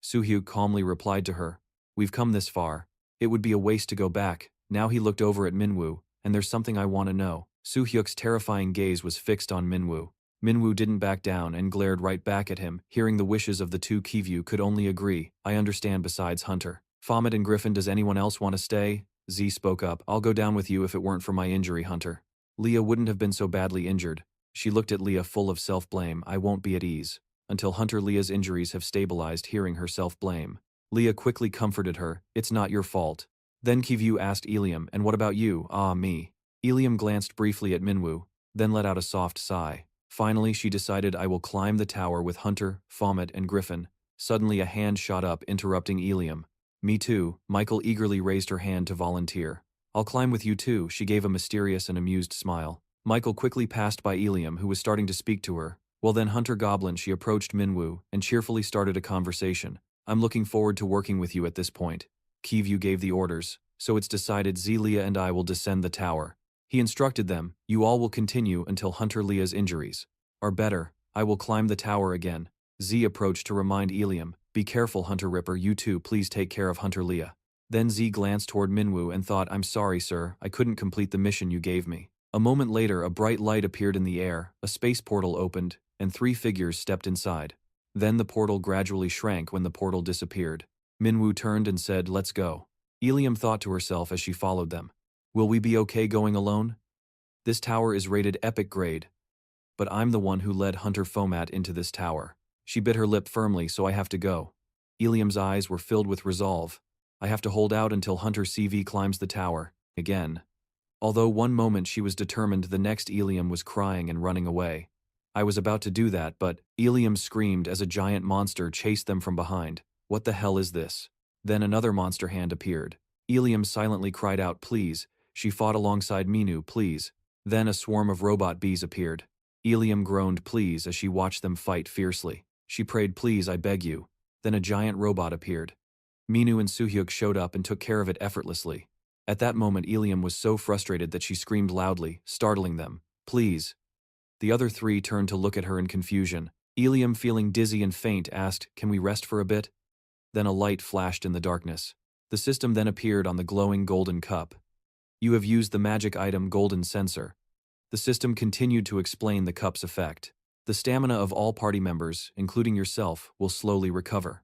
Suhyuk calmly replied to her. We've come this far. It would be a waste to go back. Now he looked over at Minwoo, and there's something I want to know. Suhyuk's terrifying gaze was fixed on Minwoo. Minwoo didn't back down and glared right back at him. Hearing the wishes of the two, Kivyu could only agree. I understand. Besides Hunter, Baphomet and Griffin, does anyone else want to stay? Z spoke up. I'll go down with you if it weren't for my injury, Hunter. Leah wouldn't have been so badly injured. She looked at Leah full of self-blame. I won't be at ease until Hunter Leah's injuries have stabilized. Hearing her self-blame, Leah quickly comforted her. It's not your fault. Then Kivyu asked Eliam, and what about you? Ah, me. Eliam glanced briefly at Minwoo, then let out a soft sigh. Finally, she decided, I will climb the tower with Hunter, Baphomet, and Griffin. Suddenly a hand shot up, interrupting Eliam. Me too. Michael eagerly raised her hand to volunteer. I'll climb with you too. She gave a mysterious and amused smile. Michael quickly passed by Eliam, who was starting to speak to her. Well then, Hunter Goblin, she approached Minwoo and cheerfully started a conversation. I'm looking forward to working with you at this point. Kivyu gave the orders. So it's decided, Z, Leah and I will descend the tower. He instructed them, you all will continue until Hunter Leah's injuries are better. I will climb the tower again. Z approached to remind Eliam, be careful, Hunter Ripper, you too, please take care of Hunter Leah. Then Z glanced toward Minwoo and thought, I'm sorry, sir, I couldn't complete the mission you gave me. A moment later, a bright light appeared in the air, a space portal opened, and 3 figures stepped inside. Then the portal gradually shrank when the portal disappeared. Minwoo turned and said, let's go. Eliam thought to herself as she followed them. Will we be okay going alone? This tower is rated epic grade. But I'm the one who led Hunter Baphomet into this tower. She bit her lip firmly, so I have to go. Eliam's eyes were filled with resolve. I have to hold out until Hunter CV climbs the tower again. Although one moment she was determined, the next Eliam was crying and running away. I was about to do that, but Eliam screamed as a giant monster chased them from behind. What the hell is this? Then another monster hand appeared. Eliam silently cried out, please. She fought alongside Minu, please. Then a swarm of robot bees appeared. Eliam groaned, please, as she watched them fight fiercely. She prayed, please, I beg you. Then a giant robot appeared. Minu and Suhyuk showed up and took care of it effortlessly. At that moment, Eliam was so frustrated that she screamed loudly, startling them. Please. The other 3 turned to look at her in confusion. Eliam, feeling dizzy and faint, asked, can we rest for a bit? Then a light flashed in the darkness. The system then appeared on the glowing golden cup. You have used the magic item Golden Sensor. The system continued to explain the cup's effect. The stamina of all party members, including yourself, will slowly recover.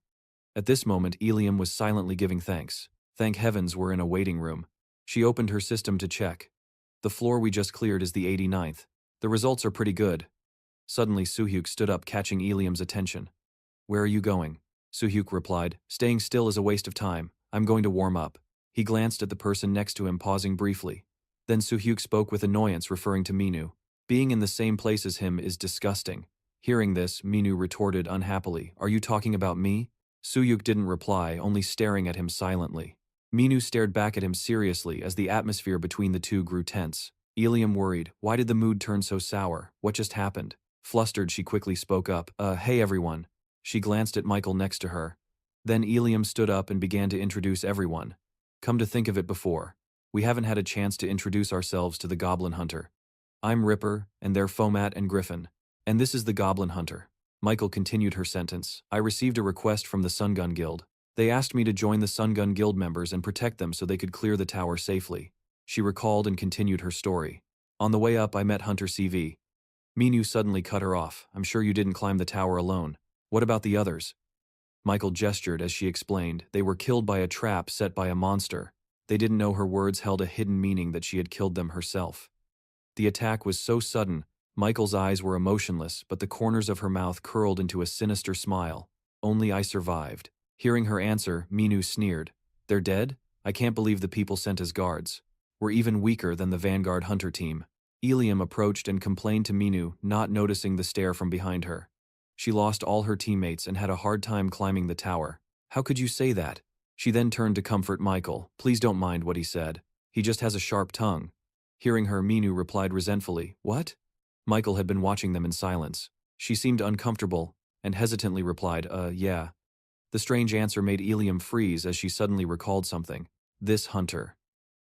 At this moment, Eliam was silently giving thanks. Thank heavens we're in a waiting room. She opened her system to check. The floor we just cleared is the 89th. The results are pretty good. Suddenly Suhyuk stood up, catching Ilium's attention. Where are you going? Suhyuk replied, staying still is a waste of time. I'm going to warm up. He glanced at the person next to him, pausing briefly. Then Suhyuk spoke with annoyance, referring to Minu. Being in the same place as him is disgusting. Hearing this, Minu retorted unhappily, Are you talking about me? Suhyuk didn't reply, only staring at him silently. Minu stared back at him seriously as the atmosphere between the two grew tense. Ilium worried, why did the mood turn so sour? What just happened? Flustered, she quickly spoke up, hey everyone. She glanced at Michael next to her. Then Ilium stood up and began to introduce everyone. Come to think of it, before we haven't had a chance to introduce ourselves to the Goblin Hunter. I'm Ripper, and they're Fomat and Griffin. And this is the Goblin Hunter. Michael continued her sentence. I received a request from the Sungun Guild. They asked me to join the Sungun Guild members and protect them so they could clear the tower safely. She recalled and continued her story. On the way up, I met Hunter CV. Minu suddenly cut her off. I'm sure you didn't climb the tower alone. What about the others? Michael gestured as she explained. They were killed by a trap set by a monster. They didn't know her words held a hidden meaning, that she had killed them herself. The attack was so sudden, Michael's eyes were emotionless, but the corners of her mouth curled into a sinister smile. Only I survived. Hearing her answer, Minu sneered. They're dead? I can't believe the people sent as guards were even weaker than the Vanguard Hunter team. Ilium approached and complained to Minu, not noticing the stare from behind her. She lost all her teammates and had a hard time climbing the tower. How could you say that? She then turned to comfort Michael. Please don't mind what he said. He just has a sharp tongue. Hearing her, Minu replied resentfully, What? Michael had been watching them in silence. She seemed uncomfortable and hesitantly replied, yeah. The strange answer made Ilium freeze as she suddenly recalled something. This hunter.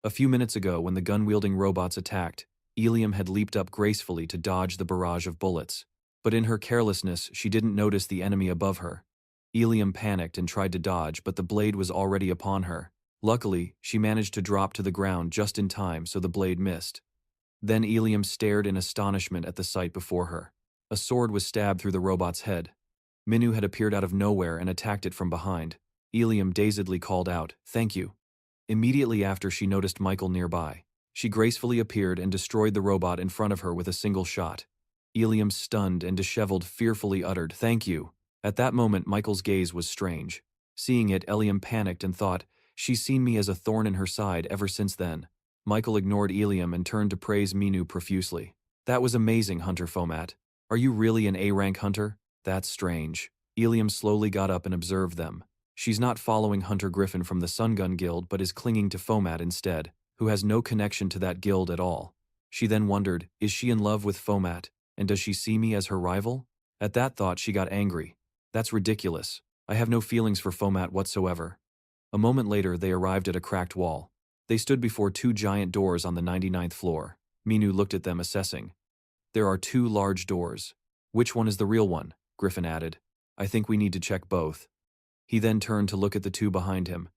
A few minutes ago, when the gun-wielding robots attacked, Ilium had leaped up gracefully to dodge the barrage of bullets. But in her carelessness, she didn't notice the enemy above her. Ilium panicked and tried to dodge, but the blade was already upon her. Luckily, she managed to drop to the ground just in time so the blade missed. Then Ilium stared in astonishment at the sight before her. A sword was stabbed through the robot's head. Minu had appeared out of nowhere and attacked it from behind. Ilium dazedly called out, Thank you. Immediately after, she noticed Michael nearby. She gracefully appeared and destroyed the robot in front of her with a single shot. Ilium, stunned and disheveled, fearfully uttered, Thank you. At that moment, Michael's gaze was strange. Seeing it, Ilium panicked and thought, She's seen me as a thorn in her side ever since then. Michael ignored Ilium and turned to praise Minu profusely. That was amazing, Hunter Fomat. Are you really an A-rank hunter? That's strange. Ilium slowly got up and observed them. She's not following Hunter Griffin from the Sungun Guild, but is clinging to Fomat instead, who has no connection to that guild at all. She then wondered, is she in love with Fomat, and does she see me as her rival? At that thought, she got angry. That's ridiculous. I have no feelings for Fomat whatsoever. A moment later, they arrived at a cracked wall. They stood before two giant doors on the 99th floor. Minu looked at them, assessing. There are two large doors. Which one is the real one? Griffin added. I think we need to check both. He then turned to look at the two behind him.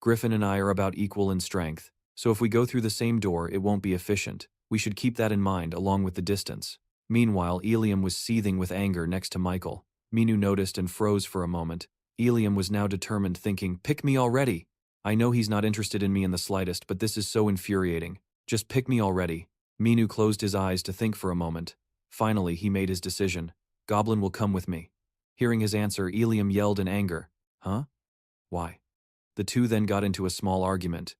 Griffin and I are about equal in strength, so if we go through the same door, it won't be efficient. We should keep that in mind, along with the distance. Meanwhile, Ilium was seething with anger next to Michael. Minu noticed and froze for a moment. Ilium was now determined, thinking, Pick me already! I know he's not interested in me in the slightest, but this is so infuriating. Just pick me already. Minu closed his eyes to think for a moment. Finally, he made his decision. Goblin will come with me. Hearing his answer, Ilium yelled in anger. Huh? Why? The two then got into a small argument.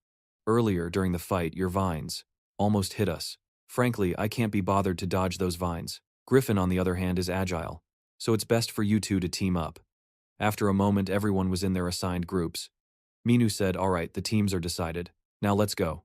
Earlier, during the fight, your vines almost hit us. Frankly, I can't be bothered to dodge those vines. Griffin, on the other hand, is agile, so it's best for you two to team up. After a moment, everyone was in their assigned groups. Minu said, All right, the teams are decided. Now let's go.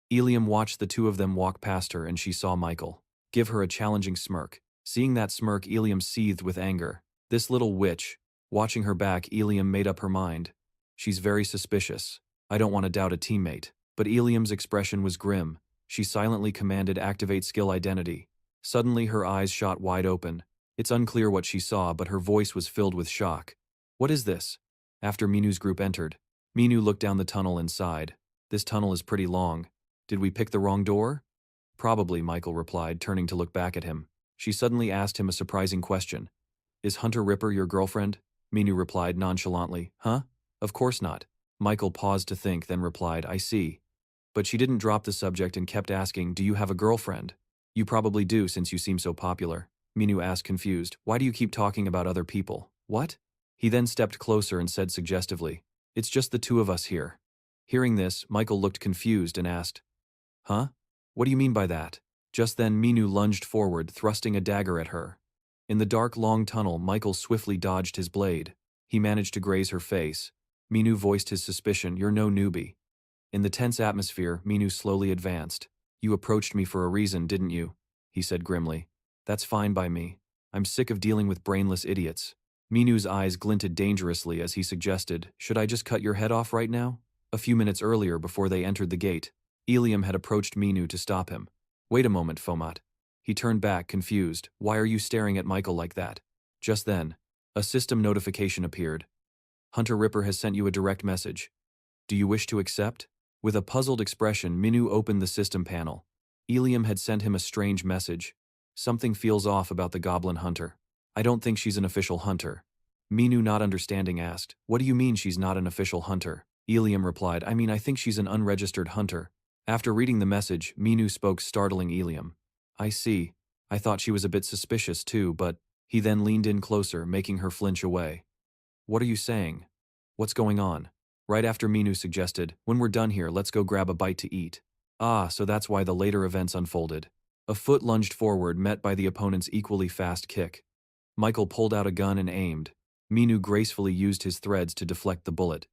Ilium watched the two of them walk past her, and she saw Michael give her a challenging smirk. Seeing that smirk, Ilium seethed with anger. This little witch. Watching her back, Ilium made up her mind. She's very suspicious. I don't want to doubt a teammate. But Ilium's expression was grim. She silently commanded activate skill identity. Suddenly her eyes shot wide open. It's unclear what she saw, but her voice was filled with shock. What is this? After Minu's group entered, Minu looked down the tunnel and sighed. This tunnel is pretty long. Did we pick the wrong door? Probably, Michael replied, turning to look back at him. She suddenly asked him a surprising question. Is Hunter Ripper your girlfriend? Minu replied nonchalantly. Huh? Of course not. Michael paused to think, then replied, I see. But she didn't drop the subject and kept asking, do you have a girlfriend? You probably do since you seem so popular. Minu asked, confused. Why do you keep talking about other people? What? He then stepped closer and said suggestively, it's just the two of us here. Hearing this, Michael looked confused and asked, huh? What do you mean by that? Just then Minu lunged forward, thrusting a dagger at her. In the dark, long tunnel, Michael swiftly dodged his blade. He managed to graze her face. Minu voiced his suspicion, you're no newbie. In the tense atmosphere, Minu slowly advanced. You approached me for a reason, didn't you? He said grimly. That's fine by me. I'm sick of dealing with brainless idiots. Minu's eyes glinted dangerously as he suggested, should I just cut your head off right now? A few minutes earlier, before they entered the gate, Ilium had approached Minu to stop him. Wait a moment, Fomat. He turned back, confused. Why are you staring at Michael like that? Just then, a system notification appeared. Hunter Ripper has sent you a direct message. Do you wish to accept? With a puzzled expression, Minu opened the system panel. Ilium had sent him a strange message. Something feels off about the goblin hunter. I don't think she's an official hunter. Minu, not understanding, asked, what do you mean she's not an official hunter? Ilium replied, I think she's an unregistered hunter. After reading the message, Minu spoke, startling Ilium. I see. I thought she was a bit suspicious too, but… He then leaned in closer, making her flinch away. What are you saying? What's going on? Right after Minu suggested, when we're done here, let's go grab a bite to eat. Ah, so that's why the later events unfolded. A foot lunged forward, met by the opponent's equally fast kick. Michael pulled out a gun and aimed. Minu gracefully used his threads to deflect the bullet.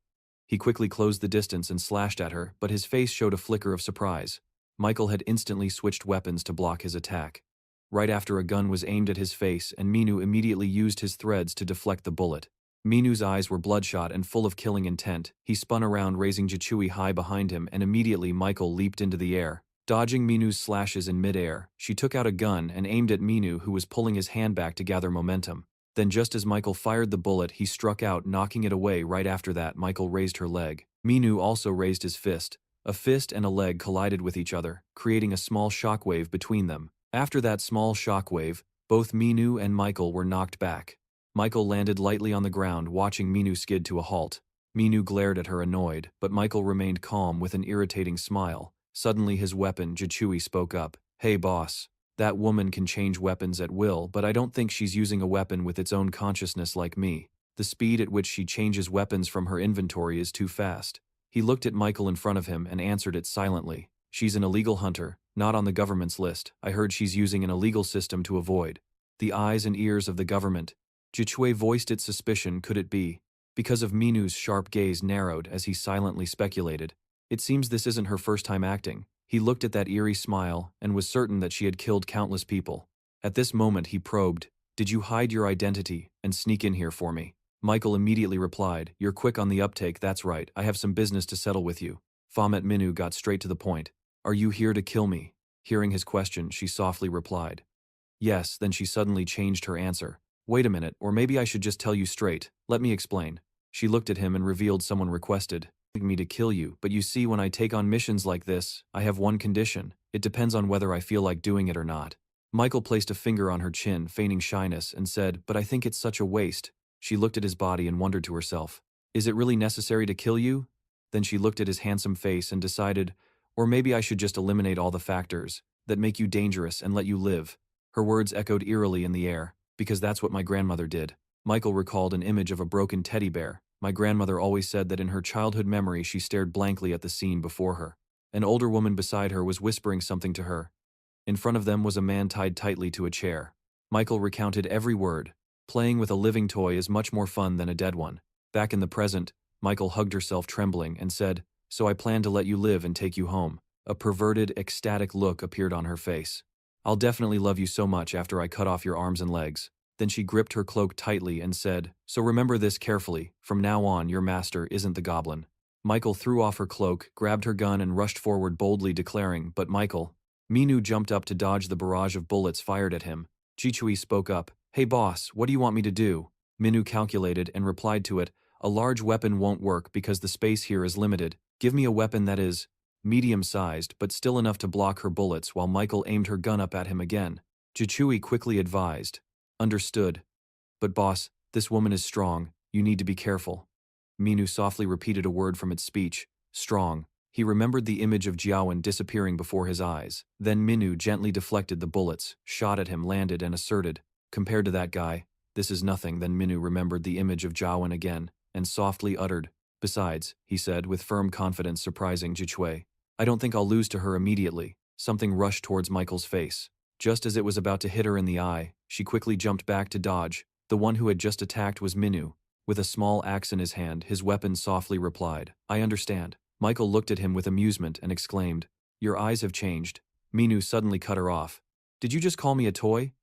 He quickly closed the distance and slashed at her, but his face showed a flicker of surprise. Michael had instantly switched weapons to block his attack. Right after, a gun was aimed at his face and Minu immediately used his threads to deflect the bullet. Minu's eyes were bloodshot and full of killing intent. He spun around, raising Juju high behind him, and immediately Michael leaped into the air. Dodging Minu's slashes in midair, she took out a gun and aimed at Minu, who was pulling his hand back to gather momentum. Then just as Michael fired the bullet, he struck out, knocking it away. Right after that, Michael raised her leg. Minu also raised his fist. A fist and a leg collided with each other, creating a small shockwave between them. After that small shockwave, both Minu and Michael were knocked back. Michael landed lightly on the ground, watching Minu skid to a halt. Minu glared at her, annoyed, but Michael remained calm with an irritating smile. Suddenly his weapon, Juju, spoke up. Hey boss. That woman can change weapons at will, but I don't think she's using a weapon with its own consciousness like me. The speed at which she changes weapons from her inventory is too fast. He looked at Michael in front of him and answered it silently. She's an illegal hunter, not on the government's list. I heard she's using an illegal system to avoid the eyes and ears of the government. Juju voiced its suspicion. Could it be because of Minu's sharp gaze narrowed as he silently speculated? It seems this isn't her first time acting. He looked at that eerie smile and was certain that she had killed countless people. At this moment he probed, did you hide your identity and sneak in here for me? Michael immediately replied, you're quick on the uptake, that's right, I have some business to settle with you. Baphomet. Minu got straight to the point. Are you here to kill me? Hearing his question, she softly replied. Yes, then she suddenly changed her answer. Wait a minute, or maybe I should just tell you straight. Let me explain. She looked at him and revealed someone requested me to kill you, but you see, when I take on missions like this, I have one condition. It depends on whether I feel like doing it or not. Michael placed a finger on her chin, feigning shyness, and said, but I think it's such a waste. She looked at his body and wondered to herself, is it really necessary to kill you? Then she looked at his handsome face and decided, or maybe I should just eliminate all the factors that make you dangerous and let you live. Her words echoed eerily in the air, because that's what my grandmother did. Michael recalled an image of a broken teddy bear. My grandmother always said that in her childhood memory she stared blankly at the scene before her. An older woman beside her was whispering something to her. In front of them was a man tied tightly to a chair. Michael recounted every word. Playing with a living toy is much more fun than a dead one. Back in the present, Michael hugged herself, trembling, and said, so I plan to let you live and take you home. A perverted, ecstatic look appeared on her face. I'll definitely love you so much after I cut off your arms and legs. Then she gripped her cloak tightly and said, so remember this carefully, from now on your master isn't the goblin. Michael threw off her cloak, grabbed her gun and rushed forward boldly, declaring, but Michael. Minu jumped up to dodge the barrage of bullets fired at him. Juju spoke up, hey boss, what do you want me to do? Minu calculated and replied to it, a large weapon won't work because the space here is limited. Give me a weapon that is medium-sized but still enough to block her bullets, while Michael aimed her gun up at him again. Juju quickly advised, understood. But boss, this woman is strong, you need to be careful. Minu softly repeated a word from its speech. Strong. He remembered the image of Jiawen disappearing before his eyes. Then Minu gently deflected the bullets, shot at him, landed, and asserted, "Compared to that guy, this is nothing." Then Minu remembered the image of Jiawen again, and softly uttered, "Besides," he said with firm confidence surprising Juju, "I don't think I'll lose to her immediately." Something rushed towards Michael's face. Just as it was about to hit her in the eye, she quickly jumped back to dodge. The one who had just attacked was Minu. With a small axe in his hand, his weapon softly replied, "I understand." Michael looked at him with amusement and exclaimed, "Your eyes have changed." Minu suddenly cut her off. "Did you just call me a toy?"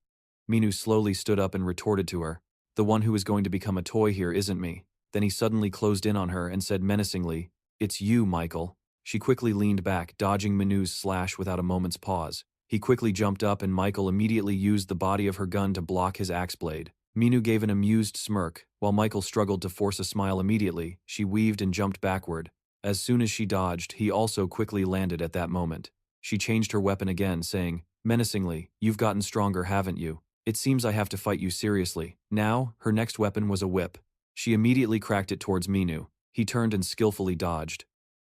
Minu slowly stood up and retorted to her, "The one who is going to become a toy here isn't me." Then he suddenly closed in on her and said menacingly, "It's you, Michael." She quickly leaned back, dodging Minu's slash without a moment's pause. He quickly jumped up and Michael immediately used the body of her gun to block his axe blade. Minu gave an amused smirk, while Michael struggled to force a smile. Immediately, she weaved and jumped backward. As soon as she dodged, he also quickly landed at that moment. She changed her weapon again, saying, menacingly, "You've gotten stronger, haven't you? It seems I have to fight you seriously." Now, her next weapon was a whip. She immediately cracked it towards Minu. He turned and skillfully dodged.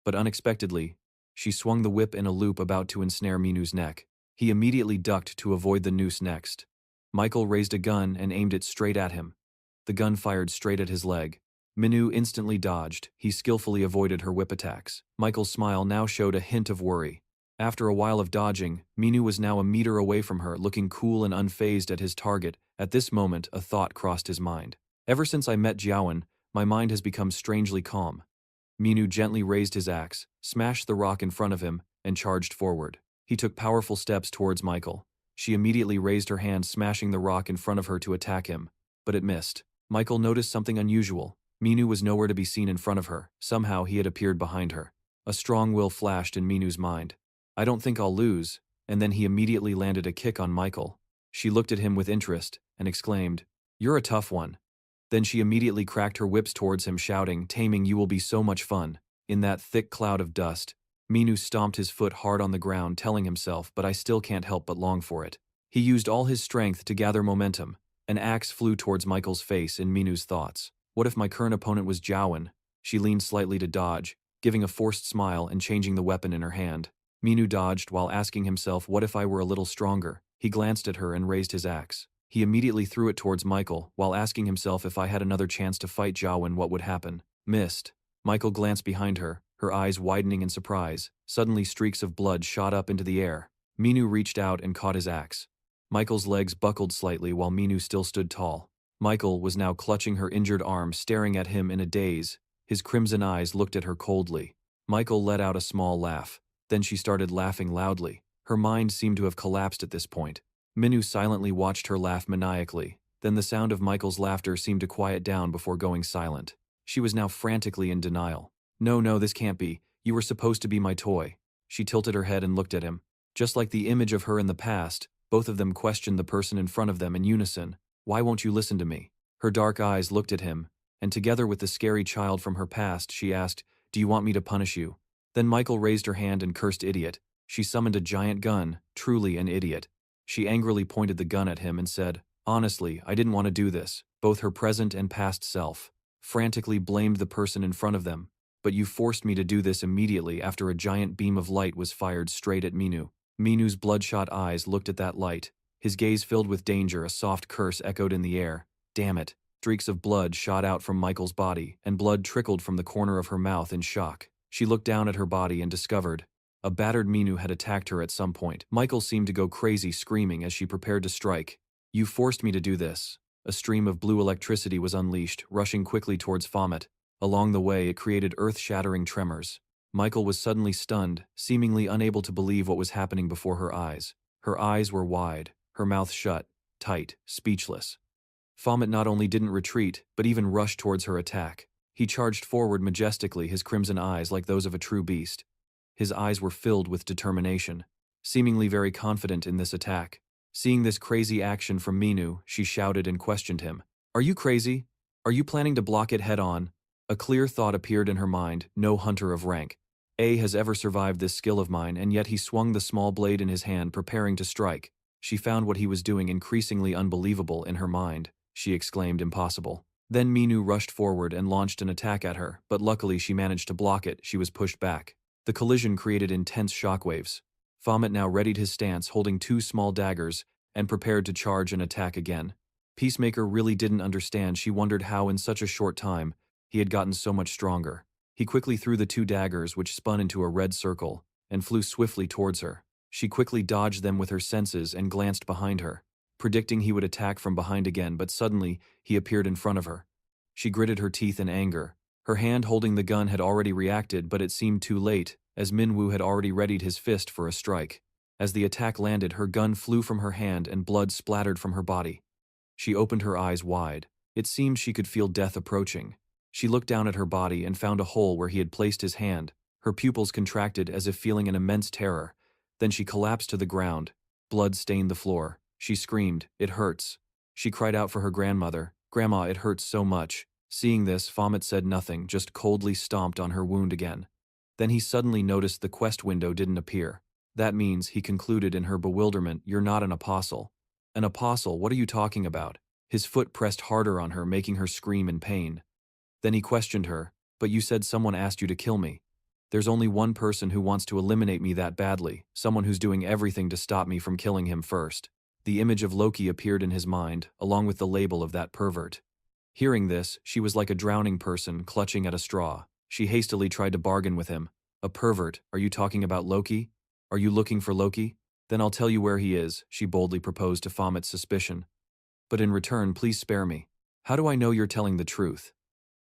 But unexpectedly, she swung the whip in a loop about to ensnare Minu's neck. He immediately ducked to avoid the noose next. Michael raised a gun and aimed it straight at him. The gun fired straight at his leg. Minu instantly dodged. He skillfully avoided her whip attacks. Michael's smile now showed a hint of worry. After a while of dodging, Minu was now a meter away from her, looking cool and unfazed at his target. At this moment, a thought crossed his mind. "Ever since I met Jiawen, my mind has become strangely calm." Minu gently raised his axe, smashed the rock in front of him, and charged forward. He took powerful steps towards Michael. She immediately raised her hand, smashing the rock in front of her to attack him. But it missed. Michael noticed something unusual. Minu was nowhere to be seen in front of her. Somehow he had appeared behind her. A strong will flashed in Minu's mind. "I don't think I'll lose," and then he immediately landed a kick on Michael. She looked at him with interest, and exclaimed, "You're a tough one." Then she immediately cracked her whips towards him, shouting, "Taming you will be so much fun." In that thick cloud of dust, Minu stomped his foot hard on the ground, telling himself, "But I still can't help but long for it." He used all his strength to gather momentum. An axe flew towards Michael's face in Minu's thoughts. What if my current opponent was Jiawen? She leaned slightly to dodge, giving a forced smile and changing the weapon in her hand. Minu dodged while asking himself, "What if I were a little stronger?" He glanced at her and raised his axe. He immediately threw it towards Michael, while asking himself, if I had another chance to fight Jiawen, what would happen? Missed. Michael glanced behind her, her eyes widening in surprise. Suddenly streaks of blood shot up into the air. Minu reached out and caught his axe. Michael's legs buckled slightly while Minu still stood tall. Michael was now clutching her injured arm, staring at him in a daze. His crimson eyes looked at her coldly. Michael let out a small laugh. Then she started laughing loudly. Her mind seemed to have collapsed at this point. Minu silently watched her laugh maniacally. Then the sound of Michael's laughter seemed to quiet down before going silent. She was now frantically in denial. No, this can't be. You were supposed to be my toy." She tilted her head and looked at him. Just like the image of her in the past, both of them questioned the person in front of them in unison. "Why won't you listen to me?" Her dark eyes looked at him, and together with the scary child from her past, she asked, "Do you want me to punish you?" Then Michael raised her hand and cursed idiot. She summoned a giant gun, truly an idiot. She angrily pointed the gun at him and said, "Honestly, I didn't want to do this." Both her present and past self frantically blamed the person in front of them. "But you forced me to do this." Immediately after, a giant beam of light was fired straight at Minu. Minu's bloodshot eyes looked at that light. His gaze filled with danger. A soft curse echoed in the air. "Damn it." Streaks of blood shot out from Michael's body, and blood trickled from the corner of her mouth in shock. She looked down at her body and discovered a battered Minu had attacked her at some point. Michael seemed to go crazy, screaming as she prepared to strike. "You forced me to do this." A stream of blue electricity was unleashed, rushing quickly towards Baphomet. Along the way, it created earth-shattering tremors. Michael was suddenly stunned, seemingly unable to believe what was happening before her eyes. Her eyes were wide, her mouth shut, tight, speechless. Baphomet not only didn't retreat, but even rushed towards her attack. He charged forward majestically, his crimson eyes like those of a true beast. His eyes were filled with determination, seemingly very confident in this attack. Seeing this crazy action from Minu, she shouted and questioned him. "Are you crazy? Are you planning to block it head-on?" A clear thought appeared in her mind. No hunter of rank A has ever survived this skill of mine, and yet he swung the small blade in his hand, preparing to strike. She found what he was doing increasingly unbelievable in her mind. She exclaimed, "Impossible." Then Minu rushed forward and launched an attack at her, but luckily she managed to block it. She was pushed back. The collision created intense shockwaves. Baphomet now readied his stance, holding two small daggers, and prepared to charge and attack again. Peacemaker really didn't understand. She wondered how in such a short time he had gotten so much stronger. He quickly threw the two daggers, which spun into a red circle, and flew swiftly towards her. She quickly dodged them with her senses and glanced behind her, predicting he would attack from behind again, but suddenly he appeared in front of her. She gritted her teeth in anger. Her hand holding the gun had already reacted, but it seemed too late, as Minwoo had already readied his fist for a strike. As the attack landed, her gun flew from her hand and blood splattered from her body. She opened her eyes wide. It seemed she could feel death approaching. She looked down at her body and found a hole where he had placed his hand. Her pupils contracted as if feeling an immense terror. Then she collapsed to the ground. Blood stained the floor. She screamed, "It hurts." She cried out for her grandmother, "Grandma, it hurts so much." Seeing this, Baphomet said nothing, just coldly stomped on her wound again. Then he suddenly noticed the quest window didn't appear. That means, he concluded in her bewilderment, "You're not an apostle." "An apostle? What are you talking about?" His foot pressed harder on her, making her scream in pain. Then he questioned her, "But you said someone asked you to kill me." "There's only one person who wants to eliminate me that badly, someone who's doing everything to stop me from killing him first." The image of Loki appeared in his mind, along with the label of that pervert. Hearing this, she was like a drowning person clutching at a straw. She hastily tried to bargain with him. "A pervert? Are you talking about Loki? Are you looking for Loki? Then I'll tell you where he is," she boldly proposed to Baphomet's suspicion. "But in return, please spare me." "How do I know you're telling the truth?"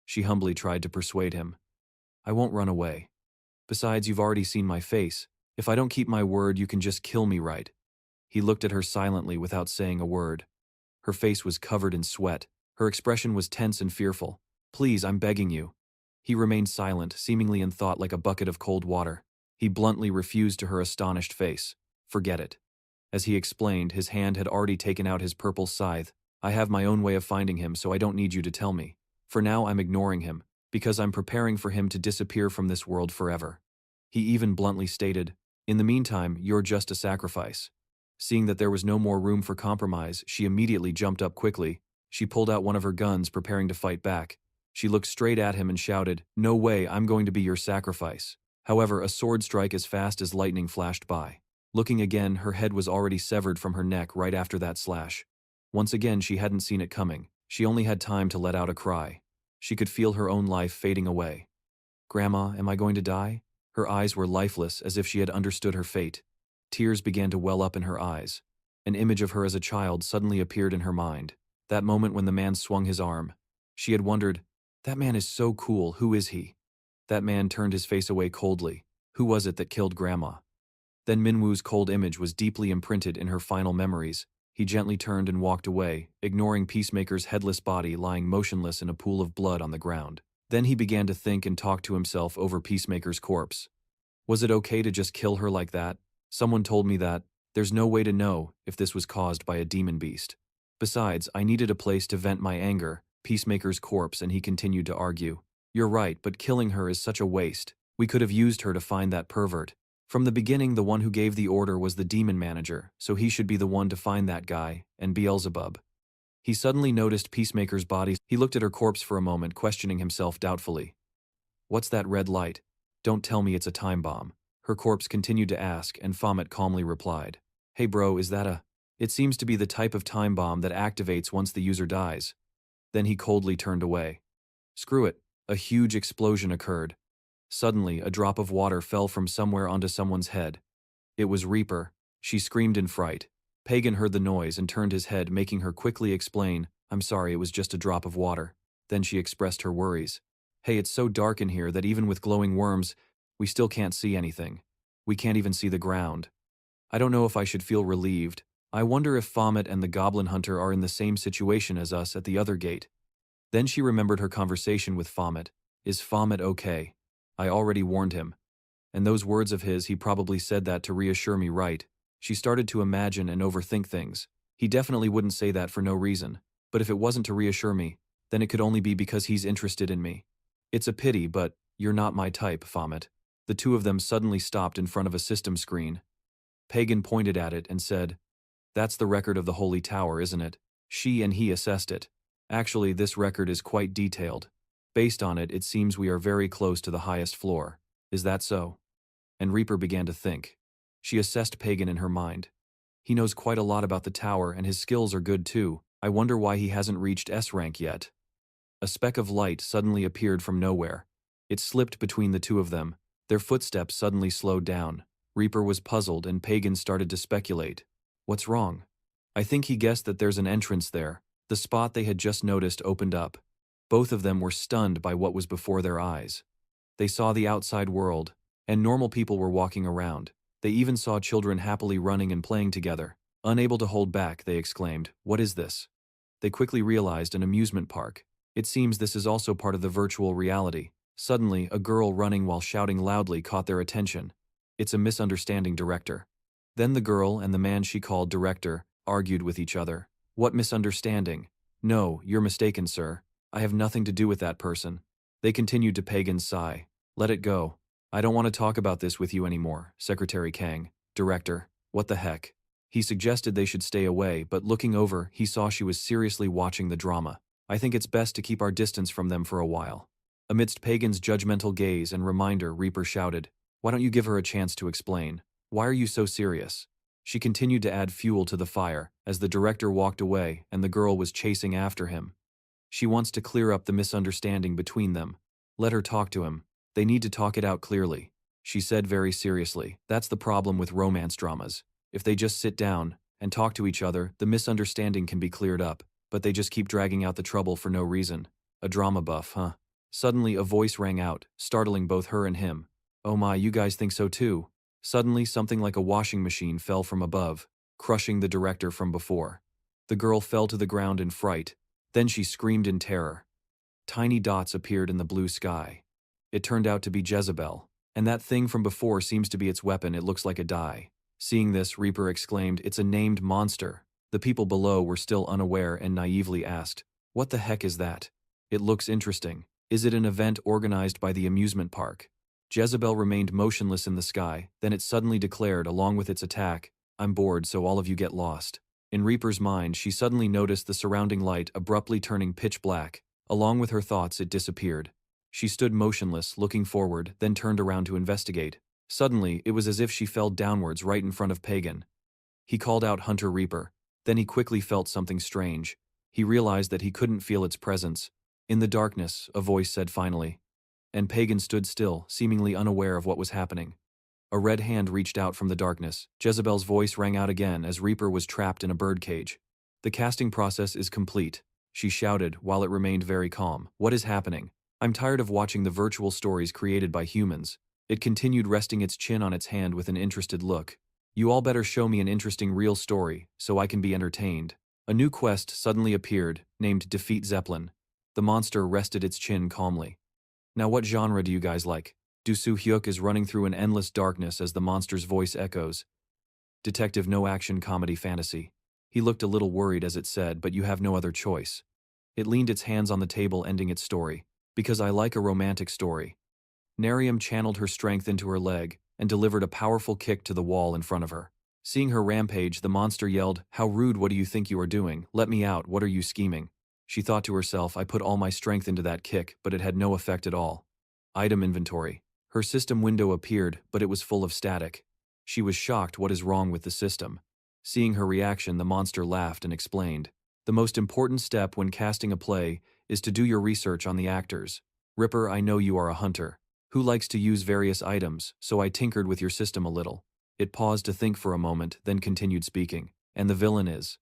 She humbly tried to persuade him. "I won't run away. Besides, you've already seen my face. If I don't keep my word, you can just kill me, right?" He looked at her silently without saying a word. Her face was covered in sweat. Her expression was tense and fearful. "Please, I'm begging you." He remained silent, seemingly in thought like a bucket of cold water. He bluntly refused to her astonished face. "Forget it." As he explained, his hand had already taken out his purple scythe. "I have my own way of finding him, so I don't need you to tell me. For now, I'm ignoring him, because I'm preparing for him to disappear from this world forever." He even bluntly stated, "In the meantime, you're just a sacrifice." Seeing that there was no more room for compromise, she immediately jumped up quickly. She pulled out one of her guns, preparing to fight back. She looked straight at him and shouted, "No way, I'm going to be your sacrifice." However, a sword strike as fast as lightning flashed by. Looking again, her head was already severed from her neck right after that slash. Once again, she hadn't seen it coming. She only had time to let out a cry. She could feel her own life fading away. "Grandma, am I going to die?" Her eyes were lifeless, as if she had understood her fate. Tears began to well up in her eyes. An image of her as a child suddenly appeared in her mind. That moment when the man swung his arm. She had wondered, "That man is so cool, who is he?" That man turned his face away coldly. Who was it that killed Grandma? Then Minwoo's cold image was deeply imprinted in her final memories. He gently turned and walked away, ignoring Peacemaker's headless body lying motionless in a pool of blood on the ground. Then he began to think and talk to himself over Peacemaker's corpse. Was it okay to just kill her like that? Someone told me that. There's no way to know if this was caused by a demon beast. Besides, I needed a place to vent my anger. Peacemaker's corpse, and he continued to argue. "You're right, but killing her is such a waste. We could have used her to find that pervert. From the beginning, the one who gave the order was the demon manager, so he should be the one to find that guy, and Beelzebub." He suddenly noticed Peacemaker's body. He looked at her corpse for a moment, questioning himself doubtfully. "What's that red light? Don't tell me it's a time bomb." Her corpse continued to ask, and Baphomet calmly replied, "Hey bro, is that a..." "It seems to be the type of time bomb that activates once the user dies." Then he coldly turned away. Screw it. A huge explosion occurred. Suddenly, a drop of water fell from somewhere onto someone's head. It was Reaper. She screamed in fright. Pagan heard the noise and turned his head, making her quickly explain, "I'm sorry, it was just a drop of water." Then she expressed her worries. "Hey, it's so dark in here that even with glowing worms, we still can't see anything. We can't even see the ground. I don't know if I should feel relieved. I wonder if Baphomet and the Goblin Hunter are in the same situation as us at the other gate." Then she remembered her conversation with Baphomet. "Is Baphomet okay? I already warned him. And those words of his, he probably said that to reassure me, right?" She started to imagine and overthink things. He definitely wouldn't say that for no reason. But if it wasn't to reassure me, then it could only be because he's interested in me. It's a pity, but you're not my type, Baphomet. The two of them suddenly stopped in front of a system screen. Pagan pointed at it and said, "That's the record of the Holy Tower, isn't it?" She and he assessed it. Actually, this record is quite detailed. Based on it, it seems we are very close to the highest floor. Is that so? And Reaper began to think. She assessed Pagan in her mind. He knows quite a lot about the tower and his skills are good too. I wonder why he hasn't reached S rank yet. A speck of light suddenly appeared from nowhere. It slipped between the two of them. Their footsteps suddenly slowed down. Reaper was puzzled and Pagan started to speculate. What's wrong? I think he guessed that there's an entrance there. The spot they had just noticed opened up. Both of them were stunned by what was before their eyes. They saw the outside world, and normal people were walking around. They even saw children happily running and playing together. Unable to hold back, they exclaimed, "What is this?" They quickly realized an amusement park. It seems this is also part of the virtual reality. Suddenly, a girl running while shouting loudly caught their attention. It's a misunderstanding, Director. Then the girl and the man she called Director argued with each other. What misunderstanding? No, you're mistaken, sir. I have nothing to do with that person. They continued to Pagan's sigh. Let it go. I don't want to talk about this with you anymore, Secretary Kang. Director, what the heck? He suggested they should stay away, but looking over, he saw she was seriously watching the drama. I think it's best to keep our distance from them for a while. Amidst Pagan's judgmental gaze and reminder, Reaper shouted, Why don't you give her a chance to explain? Why are you so serious? She continued to add fuel to the fire, as the director walked away and the girl was chasing after him. She wants to clear up the misunderstanding between them. Let her talk to him. They need to talk it out clearly. She said very seriously. That's the problem with romance dramas. If they just sit down and talk to each other, the misunderstanding can be cleared up, but they just keep dragging out the trouble for no reason. A drama buff, huh? Suddenly a voice rang out, startling both her and him. Oh my, you guys think so too? Suddenly something like a washing machine fell from above, crushing the director from before. The girl fell to the ground in fright. Then she screamed in terror. Tiny dots appeared in the blue sky. It turned out to be Jezebel, and that thing from before seems to be its weapon. It looks like a die. Seeing this, Reaper exclaimed, It's a named monster. The people below were still unaware and naively asked, What the heck is that? It looks interesting. Is it an event organized by the amusement park? Jezebel remained motionless in the sky, then it suddenly declared, along with its attack, I'm bored, so all of you get lost. In Reaper's mind, she suddenly noticed the surrounding light abruptly turning pitch black. Along with her thoughts, it disappeared. She stood motionless, looking forward, then turned around to investigate. Suddenly, it was as if she fell downwards right in front of Pagan. He called out Hunter Reaper. Then he quickly felt something strange. He realized that he couldn't feel its presence. In the darkness, a voice said finally. And Pagan stood still, seemingly unaware of what was happening. A red hand reached out from the darkness. Jezebel's voice rang out again as Reaper was trapped in a birdcage. The casting process is complete, she shouted while it remained very calm. What is happening? I'm tired of watching the virtual stories created by humans. It continued, resting its chin on its hand with an interested look. You all better show me an interesting real story, so I can be entertained. A new quest suddenly appeared, named Defeat Zeppelin. The monster rested its chin calmly. Now what genre do you guys like? Do Soo Hyuk is running through an endless darkness as the monster's voice echoes. Detective, no action, comedy, fantasy. He looked a little worried as it said, but you have no other choice. It leaned its hands on the table, ending its story. Because I like a romantic story. Nerium channeled her strength into her leg and delivered a powerful kick to the wall in front of her. Seeing her rampage, the monster yelled, How rude, what do you think you are doing? Let me out, what are you scheming? She thought to herself, I put all my strength into that kick, but it had no effect at all. Item inventory. Her system window appeared, but it was full of static. She was shocked. What is wrong with the system? Seeing her reaction, the monster laughed and explained. The most important step when casting a play is to do your research on the actors. Ripper, I know you are a hunter who likes to use various items, so I tinkered with your system a little. It paused to think for a moment, then continued speaking. And the villain is?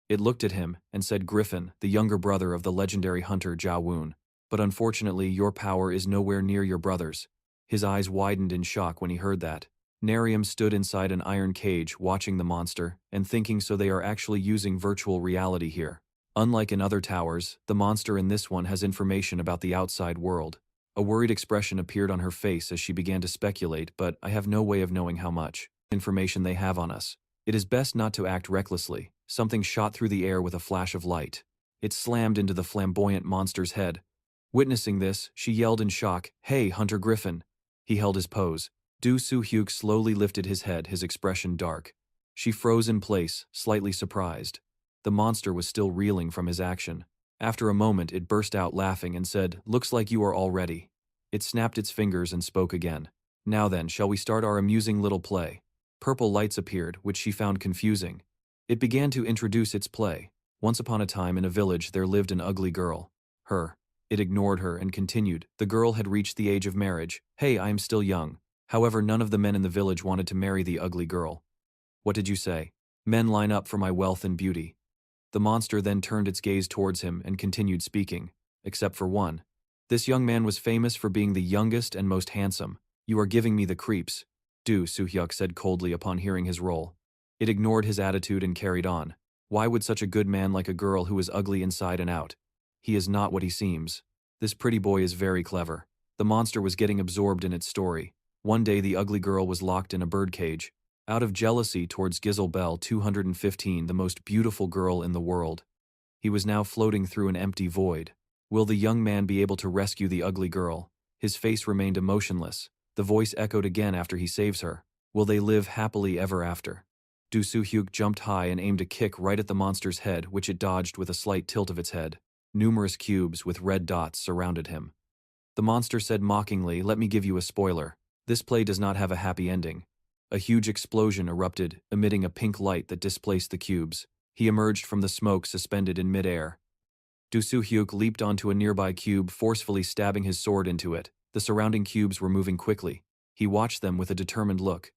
It looked at him and said Griffin, the younger brother of the legendary hunter Jia Woon. But unfortunately, your power is nowhere near your brother's. His eyes widened in shock when he heard that. Nerium stood inside an iron cage watching the monster and thinking, so they are actually using virtual reality here. Unlike in other towers, the monster in this one has information about the outside world. A worried expression appeared on her face as she began to speculate, but I have no way of knowing how much information they have on us. It is best not to act recklessly. Something shot through the air with a flash of light. It slammed into the flamboyant monster's head. Witnessing this, she yelled in shock, Hey, Hunter Griffin. He held his pose. Do Soo Hyuk slowly lifted his head, his expression dark. She froze in place, slightly surprised. The monster was still reeling from his action. After a moment it burst out laughing and said, "Looks like you are all ready." It snapped its fingers and spoke again. "Now then, shall we start our amusing little play?" Purple lights appeared, which she found confusing. It began to introduce its play. Once upon a time in a village there lived an ugly girl. It ignored her and continued. The girl had reached the age of marriage. "Hey, I am still young." However, none of the men in the village wanted to marry the ugly girl. "What did you say?" "Men line up for my wealth and beauty." The monster then turned its gaze towards him and continued speaking. "Except for one. This young man was famous for being the youngest and most handsome. You are giving me the creeps." Do Soo-hyuk said coldly upon hearing his role. It ignored his attitude and carried on. "Why would such a good man like a girl who is ugly inside and out? He is not what he seems. This pretty boy is very clever." The monster was getting absorbed in its story. One day the ugly girl was locked in a birdcage. Out of jealousy towards Gizelbel 215, the most beautiful girl in the world. He was now floating through an empty void. Will the young man be able to rescue the ugly girl? His face remained emotionless. The voice echoed again after he saves her. Will they live happily ever after? Do Soo-hyuk jumped high and aimed a kick right at the monster's head, which it dodged with a slight tilt of its head. Numerous cubes with red dots surrounded him. The monster said mockingly, "Let me give you a spoiler. This play does not have a happy ending." A huge explosion erupted, emitting a pink light that displaced the cubes. He emerged from the smoke suspended in mid-air. Do Soo-hyuk leaped onto a nearby cube, forcefully stabbing his sword into it. The surrounding cubes were moving quickly. He watched them with a determined look.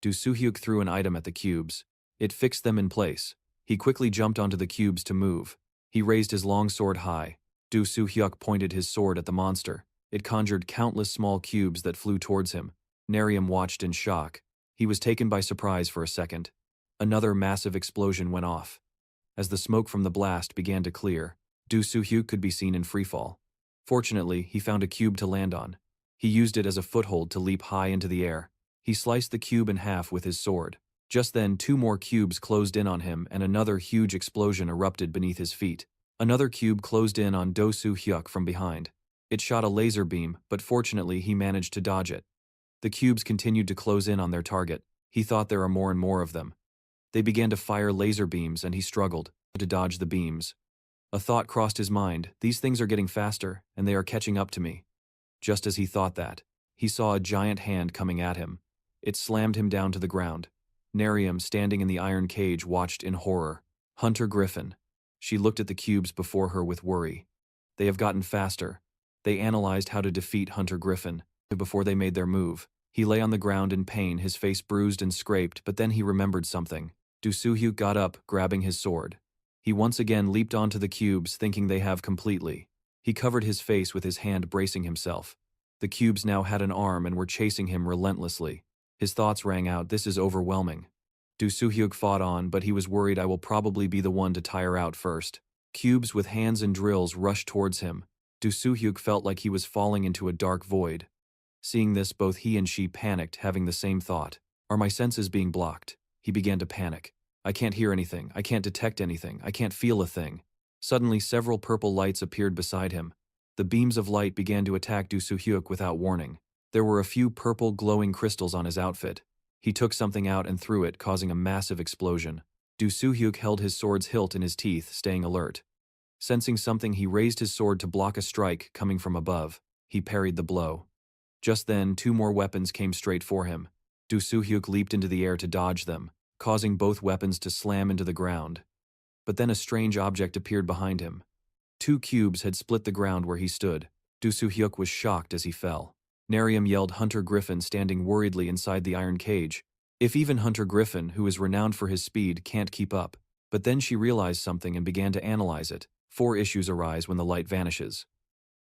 Do Soo-hyuk threw an item at the cubes. It fixed them in place. He quickly jumped onto the cubes to move. He raised his long sword high. Do Soo-hyuk pointed his sword at the monster. It conjured countless small cubes that flew towards him. Narium watched in shock. He was taken by surprise for a second. Another massive explosion went off. As the smoke from the blast began to clear, Do Soo-hyuk could be seen in freefall. Fortunately, he found a cube to land on. He used it as a foothold to leap high into the air. He sliced the cube in half with his sword. Just then, two more cubes closed in on him and another huge explosion erupted beneath his feet. Another cube closed in on Do Soo-hyuk from behind. It shot a laser beam, but fortunately he managed to dodge it. The cubes continued to close in on their target. He thought there are more and more of them. They began to fire laser beams and he struggled to dodge the beams. A thought crossed his mind. These things are getting faster, and they are catching up to me. Just as he thought that, he saw a giant hand coming at him. It slammed him down to the ground. Narium, standing in the iron cage, watched in horror. Hunter Griffin. She looked at the cubes before her with worry. They have gotten faster. They analyzed how to defeat Hunter Griffin before they made their move. He lay on the ground in pain, his face bruised and scraped, but then he remembered something. Do Soo-hyuk got up, grabbing his sword. He once again leaped onto the cubes, thinking they have completely. He covered his face with his hand, bracing himself. The cubes now had an arm and were chasing him relentlessly. His thoughts rang out, "This is overwhelming." Do Soo-hyuk fought on, but he was worried, "I will probably be the one to tire out first." Cubes with hands and drills rushed towards him. Do Soo-hyuk felt like he was falling into a dark void. Seeing this, both he and she panicked, having the same thought. "Are my senses being blocked?" He began to panic. "I can't hear anything, I can't detect anything, I can't feel a thing." Suddenly several purple lights appeared beside him. The beams of light began to attack Do Soo-hyuk without warning. There were a few purple glowing crystals on his outfit. He took something out and threw it, causing a massive explosion. Do Soo-hyuk held his sword's hilt in his teeth, staying alert. Sensing something, he raised his sword to block a strike coming from above. He parried the blow. Just then, two more weapons came straight for him. Do Soo-hyuk leaped into the air to dodge them, causing both weapons to slam into the ground. But then a strange object appeared behind him. Two cubes had split the ground where he stood. Do Soo-hyuk was shocked as he fell. Narium yelled, "Hunter Griffin," standing worriedly inside the iron cage. If even Hunter Griffin, who is renowned for his speed, can't keep up. But then she realized something and began to analyze it. 4 issues arise when the light vanishes.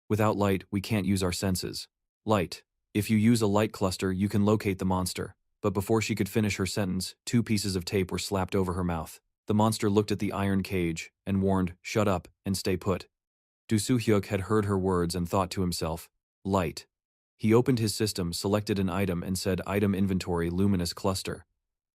Without light, we can't use our senses. Light. If you use a light cluster, you can locate the monster. But before she could finish her sentence, 2 pieces of tape were slapped over her mouth. The monster looked at the iron cage and warned, "Shut up and stay put." Do Soo-hyuk had heard her words and thought to himself, "Light." He opened his system, selected an item and said, "Item inventory, luminous cluster."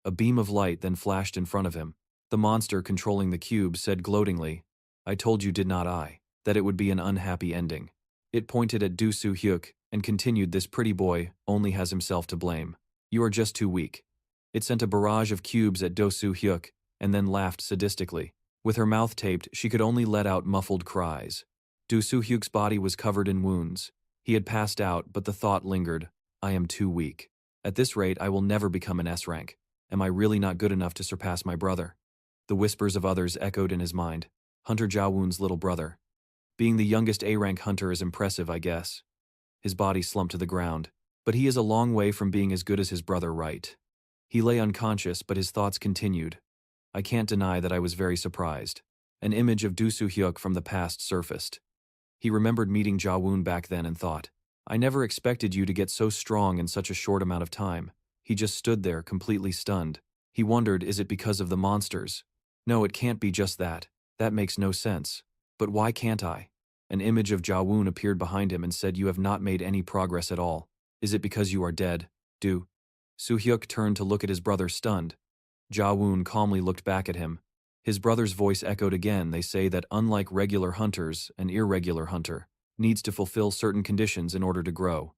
A beam of light then flashed in front of him. The monster controlling the cube said gloatingly, "I told you, did not I, that it would be an unhappy ending." It pointed at Do Soo-hyuk and continued, "This pretty boy only has himself to blame. You are just too weak." It sent a barrage of cubes at Do Soo-hyuk and then laughed sadistically. With her mouth taped, she could only let out muffled cries. Du Soo-hyuk's body was covered in wounds. He had passed out, but the thought lingered, I am too weak. At this rate, I will never become an S rank. Am I really not good enough to surpass my brother? The whispers of others echoed in his mind. Hunter Jawoon's little brother. Being the youngest A-rank hunter is impressive, I guess. His body slumped to the ground. But he is a long way from being as good as his brother, right? He lay unconscious, but his thoughts continued. I can't deny that I was very surprised. An image of Du Soo-hyuk from the past surfaced. He remembered meeting Jawoon back then and thought, I never expected you to get so strong in such a short amount of time. He just stood there, completely stunned. He wondered, is it because of the monsters? No, it can't be just that. That makes no sense. But why can't I? An image of Jawoon appeared behind him and said, you have not made any progress at all. Is it because you are dead? Du Soo-hyuk turned to look at his brother, stunned. Jawoon calmly looked back at him. His brother's voice echoed again. They say that unlike regular hunters, an irregular hunter needs to fulfill certain conditions in order to grow.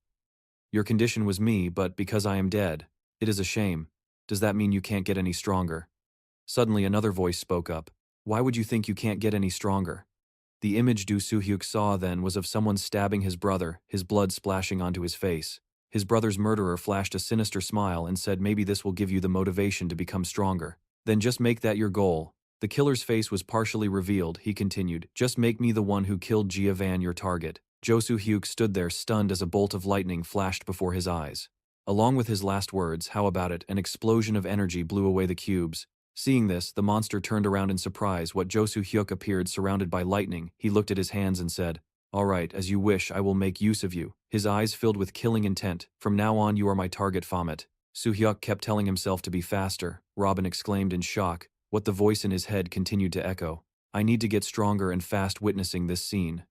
Your condition was me, but because I am dead, it is a shame. Does that mean you can't get any stronger? Suddenly another voice spoke up. Why would you think you can't get any stronger? The image Du Soo-hyuk saw then was of someone stabbing his brother, his blood splashing onto his face. His brother's murderer flashed a sinister smile and said, maybe this will give you the motivation to become stronger. Then just make that your goal. The killer's face was partially revealed. He continued, just make me the one who killed Jia Van your target. Jo Soo-hyuk stood there stunned as a bolt of lightning flashed before his eyes. Along with his last words, how about it, an explosion of energy blew away the cubes. Seeing this, the monster turned around in surprise. What Jo Soo-hyuk appeared surrounded by lightning. He looked at his hands and said, all right, as you wish, I will make use of you. His eyes filled with killing intent. From now on you are my target, Baphomet. Soo-hyuk kept telling himself to be faster. Robin exclaimed in shock. What the voice in his head continued to echo. I need to get stronger and fast. Witnessing this scene,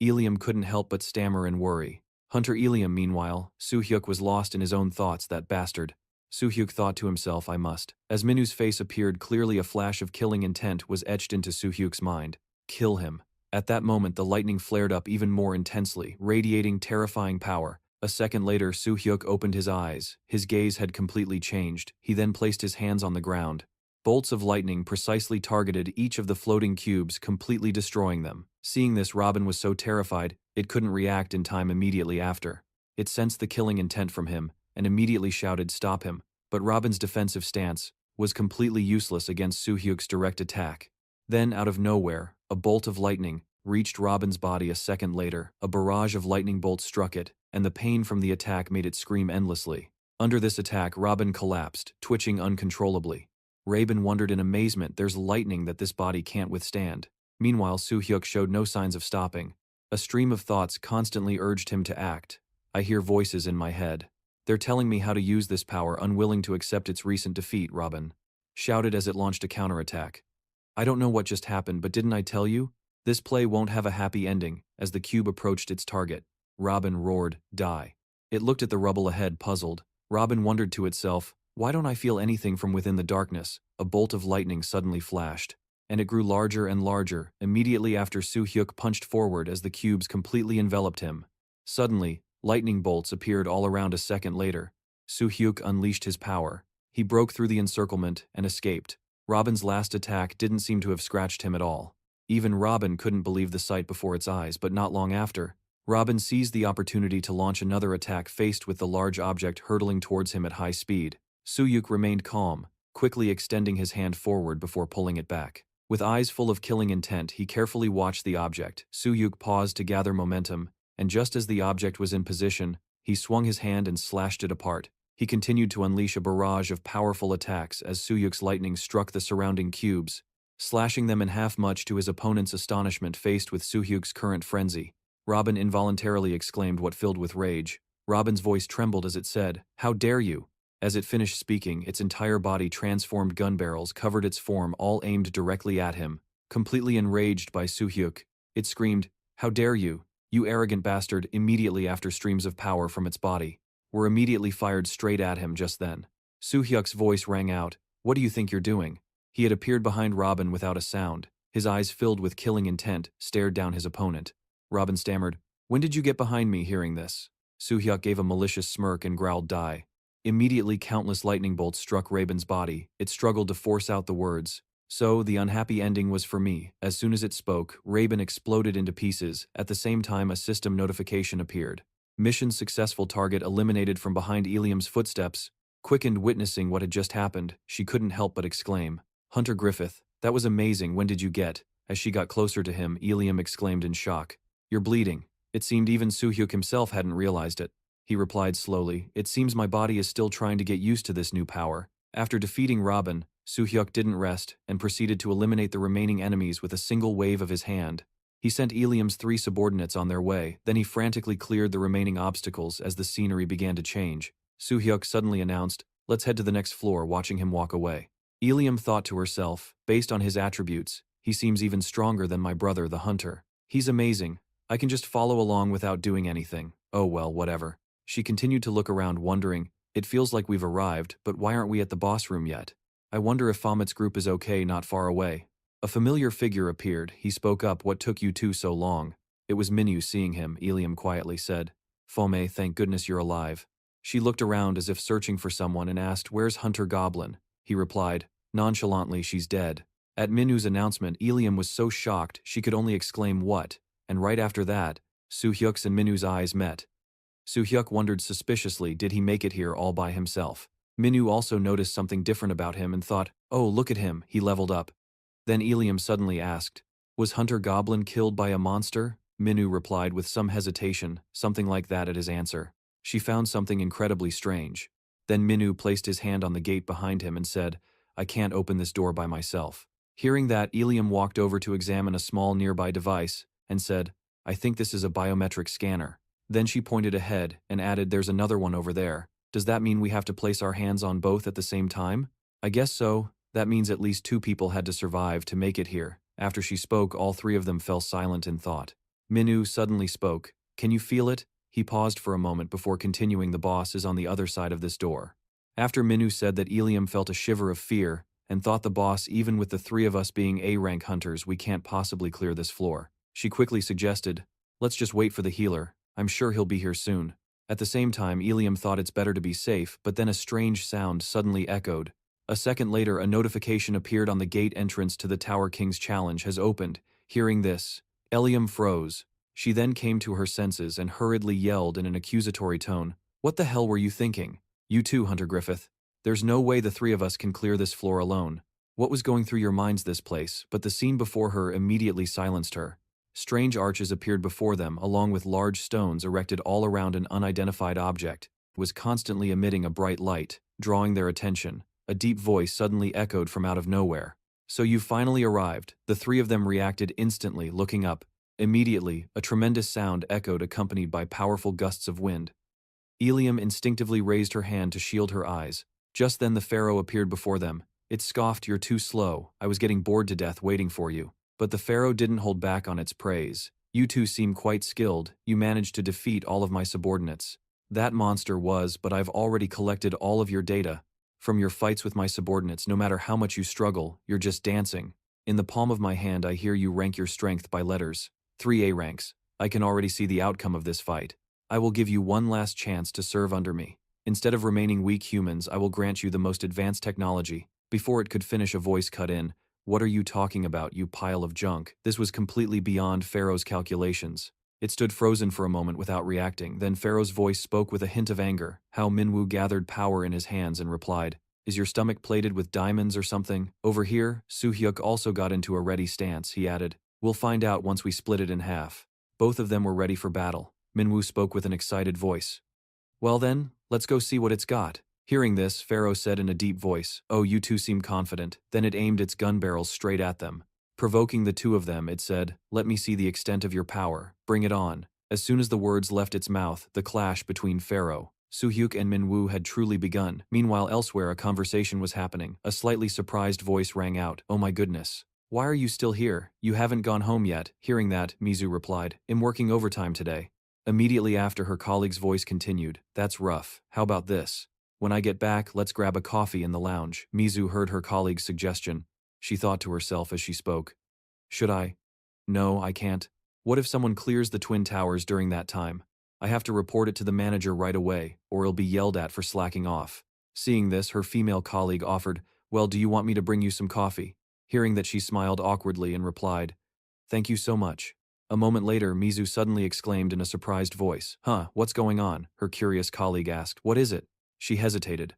Ilium couldn't help but stammer and worry. Hunter Ilium, meanwhile, Soo-hyuk was lost in his own thoughts. That bastard. Soo-hyuk thought to himself, I must. As Minu's face appeared clearly, a flash of killing intent was etched into Soo-hyuk's mind. Kill him. At that moment the lightning flared up even more intensely, radiating terrifying power. A second later Soo-hyuk opened his eyes. His gaze had completely changed. He then placed his hands on the ground. Bolts of lightning precisely targeted each of the floating cubes, completely destroying them. Seeing this, Robin was so terrified, it couldn't react in time immediately after. It sensed the killing intent from him, and immediately shouted, stop him. But Robin's defensive stance was completely useless against Soo-hyuk's direct attack. Then, out of nowhere, a bolt of lightning reached Robin's body. A second later, a barrage of lightning bolts struck it, and the pain from the attack made it scream endlessly. Under this attack, Robin collapsed, twitching uncontrollably. Rabin wondered in amazement, there's lightning that this body can't withstand. Meanwhile, Soo-hyuk showed no signs of stopping. A stream of thoughts constantly urged him to act. I hear voices in my head. They're telling me how to use this power. Unwilling to accept its recent defeat, Robin shouted as it launched a counterattack. I don't know what just happened, but didn't I tell you? This play won't have a happy ending. As the cube approached its target, Robin roared, die. It looked at the rubble ahead, puzzled. Robin wondered to itself, why don't I feel anything from within the darkness? A bolt of lightning suddenly flashed, and it grew larger and larger, immediately after Soo-hyuk punched forward as the cubes completely enveloped him. Suddenly, lightning bolts appeared all around. A second later, Soo-hyuk unleashed his power. He broke through the encirclement and escaped. Robin's last attack didn't seem to have scratched him at all. Even Robin couldn't believe the sight before its eyes, but not long after, Robin seized the opportunity to launch another attack. Faced with the large object hurtling towards him at high speed, Soo-hyuk remained calm, quickly extending his hand forward before pulling it back. With eyes full of killing intent, he carefully watched the object. Soo-hyuk paused to gather momentum, and just as the object was in position, he swung his hand and slashed it apart. He continued to unleash a barrage of powerful attacks as Soo-hyuk's lightning struck the surrounding cubes, slashing them in half. Much to his opponent's astonishment, faced with Soo-hyuk's current frenzy, Robin involuntarily exclaimed what filled with rage. Robin's voice trembled as it said, how dare you? As it finished speaking, its entire body transformed gun barrels covered its form, all aimed directly at him. Completely enraged by Soo-hyuk, it screamed, how dare you, you arrogant bastard! Immediately after, streams of power from its body were immediately fired straight at him. Just then, Soo-hyuk's voice rang out, what do you think you're doing? He had appeared behind Robin without a sound. His eyes filled with killing intent, stared down his opponent. Robin stammered, when did you get behind me? Hearing this, Soo-hyuk gave a malicious smirk and growled, die. Immediately, countless lightning bolts struck Rabin's body. It struggled to force out the words, So, the unhappy ending was for me. As soon as it spoke, Raven exploded into pieces. At the same time, a system notification appeared. Mission successful, target eliminated from behind Ilium's footsteps. Quickened witnessing what had just happened, she couldn't help but exclaim, "Hunter Griffith, that was amazing, when did you get?" As she got closer to him, Ilium exclaimed in shock, "You're bleeding." It seemed even Soo-hyuk himself hadn't realized it. He replied slowly, "It seems my body is still trying to get used to this new power." After defeating Robin, Soo-hyuk didn't rest and proceeded to eliminate the remaining enemies with a single wave of his hand. He sent Ilium's 3 subordinates on their way, then he frantically cleared the remaining obstacles as the scenery began to change. Soo-hyuk suddenly announced, "Let's head to the next floor," watching him walk away. Ilium thought to herself, based on his attributes, he seems even stronger than my brother the hunter. He's amazing. I can just follow along without doing anything. Oh well, whatever. She continued to look around, wondering, it feels like we've arrived, but why aren't we at the boss room yet? I wonder if Baphomet's group is okay not far away. A familiar figure appeared. He spoke up, "What took you two so long?" It was Minyu. Seeing him, Ilium quietly said, "Baphomet, thank goodness you're alive." She looked around as if searching for someone and asked, "Where's Hunter Goblin?" He replied, nonchalantly, "She's dead." At Minyu's announcement, Ilium was so shocked she could only exclaim, "What?" And right after that, Soo-hyuk's and Minyu's eyes met. Soo-hyuk wondered suspiciously, did he make it here all by himself? Minyu also noticed something different about him and thought, "Oh, look at him, he leveled up." Then Ilium suddenly asked, "Was Hunter Goblin killed by a monster?" Minyu replied with some hesitation, something like that at his answer. She found something incredibly strange. Then Minyu placed his hand on the gate behind him and said, "I can't open this door by myself." Hearing that, Ilium walked over to examine a small nearby device and said, "I think this is a biometric scanner." Then she pointed ahead and added, "There's another one over there. Does that mean we have to place our hands on both at the same time?" "I guess so. That means at least 2 people had to survive to make it here." After she spoke, all 3 of them fell silent in thought. Minyu suddenly spoke, "Can you feel it?" He paused for a moment before continuing, "The boss is on the other side of this door." After Minyu said that, Ilium felt a shiver of fear and thought, the boss, even with the 3 of us being A-rank hunters, we can't possibly clear this floor. She quickly suggested, "Let's just wait for the healer. I'm sure he'll be here soon." At the same time, Ilium thought it's better to be safe, but then a strange sound suddenly echoed. A second later, a notification appeared on the gate entrance to the Tower. "King's challenge has opened." Hearing this, Ilium froze. She then came to her senses and hurriedly yelled in an accusatory tone, "What the hell were you thinking? You too, Hunter Griffith. There's no way the 3 of us can clear this floor alone. What was going through your minds this place?" But the scene before her immediately silenced her. Strange arches appeared before them, along with large stones erected all around an unidentified object. It was constantly emitting a bright light, drawing their attention. A deep voice suddenly echoed from out of nowhere. "So you finally arrived." The 3 of them reacted instantly, looking up. Immediately, a tremendous sound echoed, accompanied by powerful gusts of wind. Ilium instinctively raised her hand to shield her eyes. Just then the pharaoh appeared before them. It scoffed, "You're too slow. I was getting bored to death waiting for you." But the pharaoh didn't hold back on its praise. "You two seem quite skilled. You managed to defeat all of my subordinates." "That monster was, but I've already collected all of your data. From your fights with my subordinates, no matter how much you struggle, you're just dancing. In the palm of my hand I hear you rank your strength by letters. 3A ranks. I can already see the outcome of this fight. I will give you one last chance to serve under me. Instead of remaining weak humans, I will grant you the most advanced technology." Before it could finish, a voice cut in, "What are you talking about, you pile of junk?" This was completely beyond Pharaoh's calculations. It stood frozen for a moment without reacting. Then Pharaoh's voice spoke with a hint of anger. How Minwu gathered power in his hands and replied, "Is your stomach plated with diamonds or something?" Over here, Soo-hyuk also got into a ready stance. He added, "We'll find out once we split it in half." Both of them were ready for battle. Minwu spoke with an excited voice. "Well then, let's go see what it's got." Hearing this, Pharaoh said in a deep voice, "Oh, you two seem confident." Then it aimed its gun barrels straight at them. Provoking the 2 of them, it said, "Let me see the extent of your power. Bring it on." As soon as the words left its mouth, the clash between Pharaoh, Soo-hyuk and Minwu had truly begun. Meanwhile, elsewhere a conversation was happening. A slightly surprised voice rang out, "Oh my goodness. Why are you still here? You haven't gone home yet." Hearing that, Mizu replied, "I'm working overtime today." Immediately after, her colleague's voice continued, "That's rough. How about this? When I get back, let's grab a coffee in the lounge." Mizu heard her colleague's suggestion. She thought to herself as she spoke, "Should I? No, I can't. What if someone clears the Twin Towers during that time? I have to report it to the manager right away, or he'll be yelled at for slacking off." Seeing this, her female colleague offered, "Well, do you want me to bring you some coffee?" Hearing that, she smiled awkwardly and replied, "Thank you so much." A moment later, Mizu suddenly exclaimed in a surprised voice, "Huh, what's going on?" Her curious colleague asked, "What is it?" She hesitated.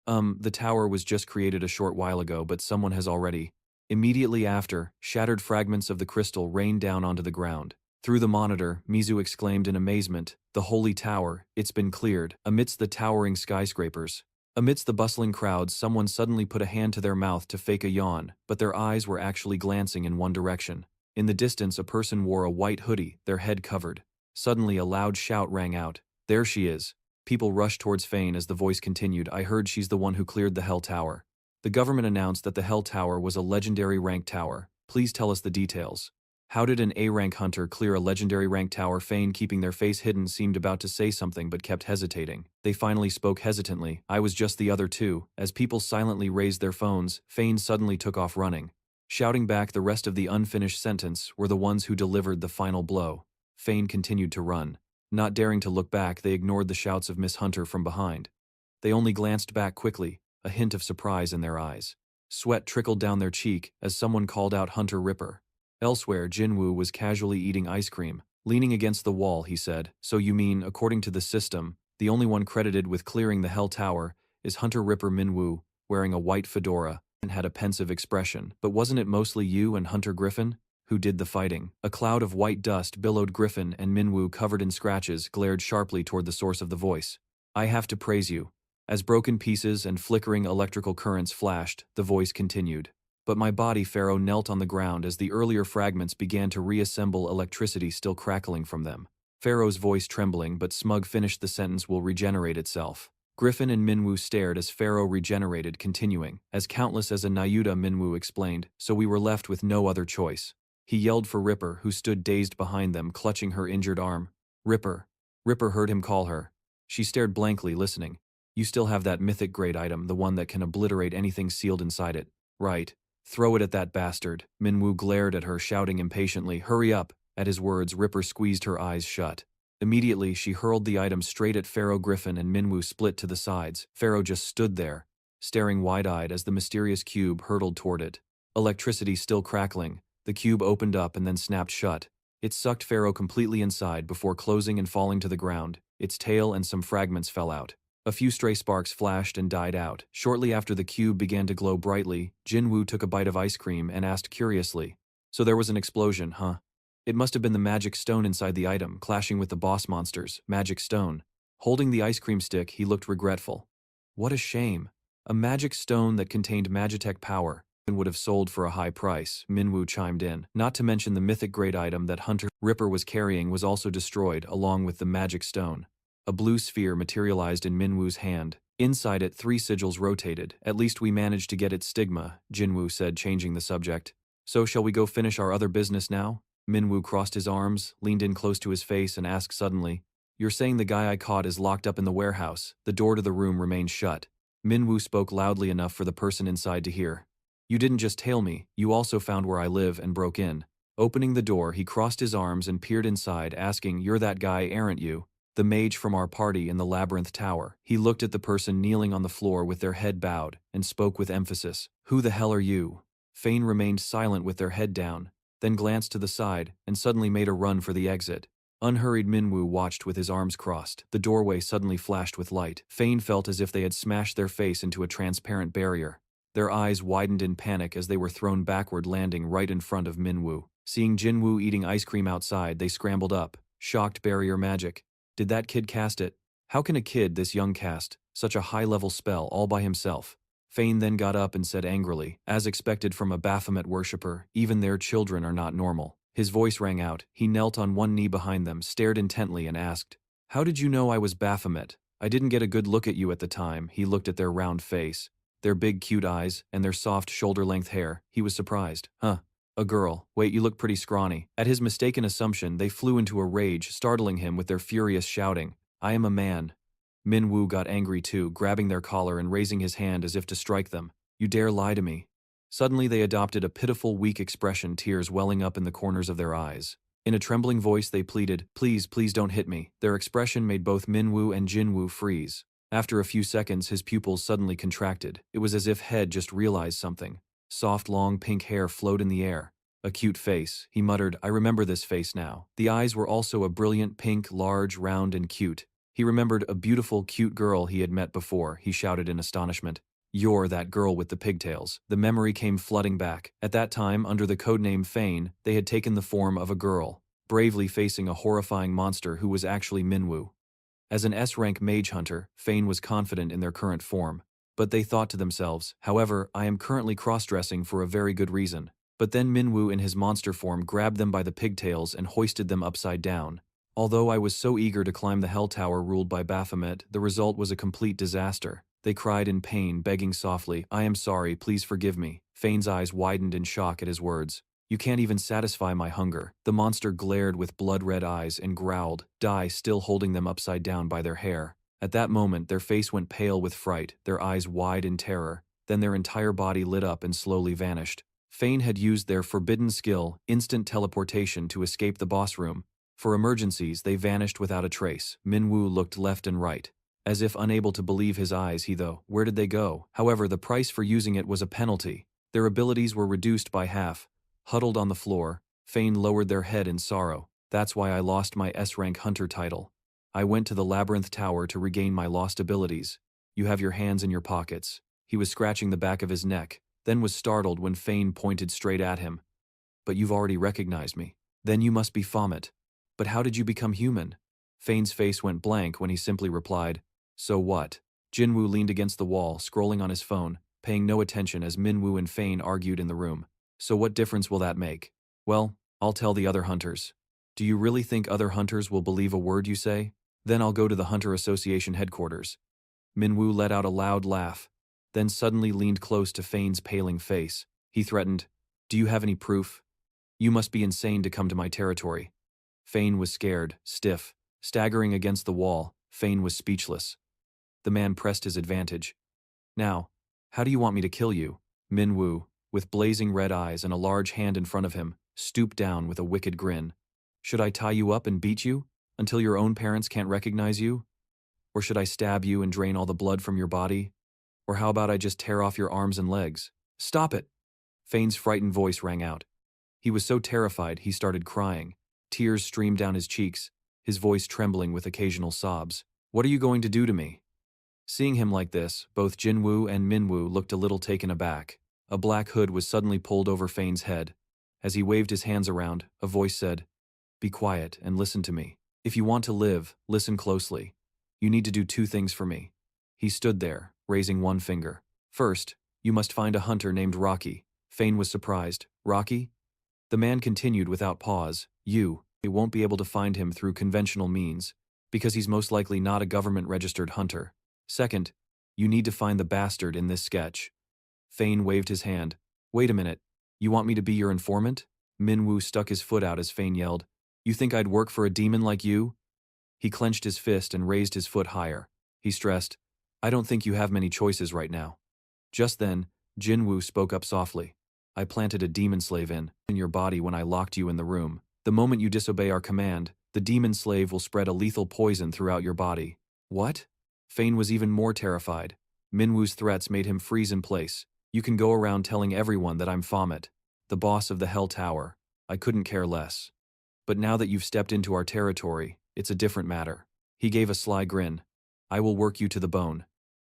The tower was just created a short while ago, but someone has already." Immediately after, shattered fragments of the crystal rained down onto the ground. Through the monitor, Mizu exclaimed in amazement, "The holy tower, it's been cleared." Amidst the towering skyscrapers. Amidst the bustling crowds, someone suddenly put a hand to their mouth to fake a yawn, but their eyes were actually glancing in one direction. In the distance, a person wore a white hoodie, their head covered. Suddenly, a loud shout rang out, "There she is." People rushed towards Fane as the voice continued, "I heard she's the one who cleared the Hell Tower." The government announced that the Hell Tower was a legendary rank tower. "Please tell us the details." How did an A-rank hunter clear a legendary rank tower? Fane, keeping their face hidden, seemed about to say something but kept hesitating. They finally spoke hesitantly, "I was just the other two." As people silently raised their phones, Fane suddenly took off running. Shouting back the rest of the unfinished sentence were the ones who delivered the final blow. Fane continued to run. Not daring to look back, they ignored the shouts of Miss Hunter from behind. They only glanced back quickly, a hint of surprise in their eyes. Sweat trickled down their cheek as someone called out, "Hunter Ripper." Elsewhere, Jinwoo was casually eating ice cream. Leaning against the wall, he said, "So you mean, according to the system, the only one credited with clearing the Hell Tower is Hunter Ripper Minwoo, wearing a white fedora, and had a pensive expression. But wasn't it mostly you and Hunter Griffin who did the fighting?" A cloud of white dust billowed. Griffin and Minwoo, covered in scratches, glared sharply toward the source of the voice. "I have to praise you." As broken pieces and flickering electrical currents flashed, the voice continued. "But my body." Pharaoh knelt on the ground as the earlier fragments began to reassemble, electricity still crackling from them. Pharaoh's voice trembling but smug finished the sentence, "Will regenerate itself." Griffin and Minwoo stared as Pharaoh regenerated, continuing, "As countless as a Nayuta." Minwoo explained, "So we were left with no other choice." He yelled for Ripper, who stood dazed behind them, clutching her injured arm. "Ripper." Ripper heard him call her. She stared blankly, listening. "You still have that mythic grade item, the one that can obliterate anything sealed inside it, right? Throw it at that bastard." Minwoo glared at her, shouting impatiently, "Hurry up." At his words, Ripper squeezed her eyes shut. Immediately, she hurled the item straight at Pharaoh. Griffin and Minwoo split to the sides. Pharaoh just stood there, staring wide-eyed as the mysterious cube hurtled toward it. Electricity still crackling, the cube opened up and then snapped shut. It sucked Pharaoh completely inside before closing and falling to the ground. Its tail and some fragments fell out. A few stray sparks flashed and died out. Shortly after the cube began to glow brightly, Jinwoo took a bite of ice cream and asked curiously, "So there was an explosion, huh?" "It must have been the magic stone inside the item, clashing with the boss monster's magic stone." Holding the ice cream stick, he looked regretful. "What a shame. A magic stone that contained magitech power and would have sold for a high price," Minwoo chimed in. Not to mention the mythic grade item that Hunter Ripper was carrying was also destroyed, along with the magic stone. A blue sphere materialized in Minwoo's hand. Inside it, 3 sigils rotated. "At least we managed to get its stigma," Jinwoo said, changing the subject. "So shall we go finish our other business now?" Minwoo crossed his arms, leaned in close to his face, and asked suddenly, "You're saying the guy I caught is locked up in the warehouse?" The door to the room remained shut. Minwoo spoke loudly enough for the person inside to hear. "You didn't just tail me, you also found where I live and broke in." Opening the door, he crossed his arms and peered inside, asking, "You're that guy, aren't you? The mage from our party in the Labyrinth Tower." He looked at the person kneeling on the floor with their head bowed, and spoke with emphasis, "Who the hell are you?" Fane remained silent with their head down, then glanced to the side, and suddenly made a run for the exit. Unhurried Minwoo watched with his arms crossed. The doorway suddenly flashed with light. Fane felt as if they had smashed their face into a transparent barrier. Their eyes widened in panic as they were thrown backward, landing right in front of Minwoo. Seeing Jinwoo eating ice cream outside, they scrambled up. Shocked. "Barrier magic. Did that kid cast it? How can a kid this young cast such a high-level spell all by himself?" Fane then got up and said angrily, "As expected from a Baphomet worshipper, even their children are not normal." His voice rang out. He knelt on one knee behind them, stared intently, and asked, "How did you know I was Baphomet? I didn't get a good look at you at the time." He looked at their round face, their big cute eyes, and their soft shoulder-length hair. He was surprised. "Huh. A girl. Wait, you look pretty scrawny." At his mistaken assumption, they flew into a rage, startling him with their furious shouting, "I am a man." Minwoo got angry too, grabbing their collar and raising his hand as if to strike them. "You dare lie to me." Suddenly they adopted a pitiful, weak expression, tears welling up in the corners of their eyes. In a trembling voice they pleaded, "Please, please don't hit me." Their expression made both Minwoo and Jinwoo freeze. After a few seconds, his pupils suddenly contracted. It was as if Head just realized something. Soft long pink hair flowed in the air. A cute face, he muttered. I remember this face now. The eyes were also a brilliant pink, large, round and cute. He remembered a beautiful, cute girl he had met before. He shouted in astonishment. You're that girl with the pigtails. The memory came flooding back. At that time, under the codename Fane, they had taken the form of a girl, bravely facing a horrifying monster who was actually Minwoo. As an S-rank mage hunter, Fane was confident in their current form. But they thought to themselves, however, I am currently cross-dressing for a very good reason. But then Minwoo in his monster form grabbed them by the pigtails and hoisted them upside down. Although I was so eager to climb the Hell Tower ruled by Baphomet, the result was a complete disaster. They cried in pain, begging softly, I am sorry, please forgive me. Fane's eyes widened in shock at his words. You can't even satisfy my hunger. The monster glared with blood-red eyes and growled, Die, still holding them upside down by their hair. At that moment, their face went pale with fright, their eyes wide in terror, then their entire body lit up and slowly vanished. Fane had used their forbidden skill, instant teleportation, to escape the boss room. For emergencies, they vanished without a trace. Minwoo looked left and right. As if unable to believe his eyes, where did they go? However, the price for using it was a penalty. Their abilities were reduced by half. Huddled on the floor, Fane lowered their head in sorrow. That's why I lost my S-rank hunter title. I went to the Labyrinth Tower to regain my lost abilities. You have your hands in your pockets. He was scratching the back of his neck, then was startled when Fane pointed straight at him. But you've already recognized me. Then you must be Baphomet. But how did you become human? Fane's face went blank when he simply replied, So what? Jinwoo leaned against the wall, scrolling on his phone, paying no attention as Minwoo and Fane argued in the room. So what difference will that make? Well, I'll tell the other hunters. Do you really think other hunters will believe a word you say? Then I'll go to the Hunter Association headquarters. Minwoo let out a loud laugh, then suddenly leaned close to Fane's paling face. He threatened, Do you have any proof? You must be insane to come to my territory. Fane was scared, stiff, staggering against the wall. Fane was speechless. The man pressed his advantage. Now, how do you want me to kill you? Minwoo, with blazing red eyes and a large hand in front of him, stooped down with a wicked grin. Should I tie you up and beat you, until your own parents can't recognize you? Or should I stab you and drain all the blood from your body? Or how about I just tear off your arms and legs? Stop it! Fane's frightened voice rang out. He was so terrified he started crying. Tears streamed down his cheeks, his voice trembling with occasional sobs. What are you going to do to me? Seeing him like this, both Jinwoo and Minwoo looked a little taken aback. A black hood was suddenly pulled over Fane's head. As he waved his hands around, a voice said, Be quiet and listen to me. If you want to live, listen closely. You need to do two things for me. He stood there, raising one finger. First, you must find a hunter named Rocky. Fane was surprised. Rocky? The man continued without pause. You won't be able to find him through conventional means, because he's most likely not a government-registered hunter. Second, you need to find the bastard in this sketch. Fane waved his hand. Wait a minute. You want me to be your informant? Minwoo stuck his foot out as Fane yelled, You think I'd work for a demon like you? He clenched his fist and raised his foot higher. He stressed, I don't think you have many choices right now. Just then, Jinwoo spoke up softly. I planted a demon slave in your body when I locked you in the room. The moment you disobey our command, the demon slave will spread a lethal poison throughout your body. What? Fane was even more terrified. Minwoo's threats made him freeze in place. You can go around telling everyone that I'm Baphomet, the boss of the Hell Tower. I couldn't care less. But now that you've stepped into our territory, it's a different matter. He gave a sly grin. I will work you to the bone.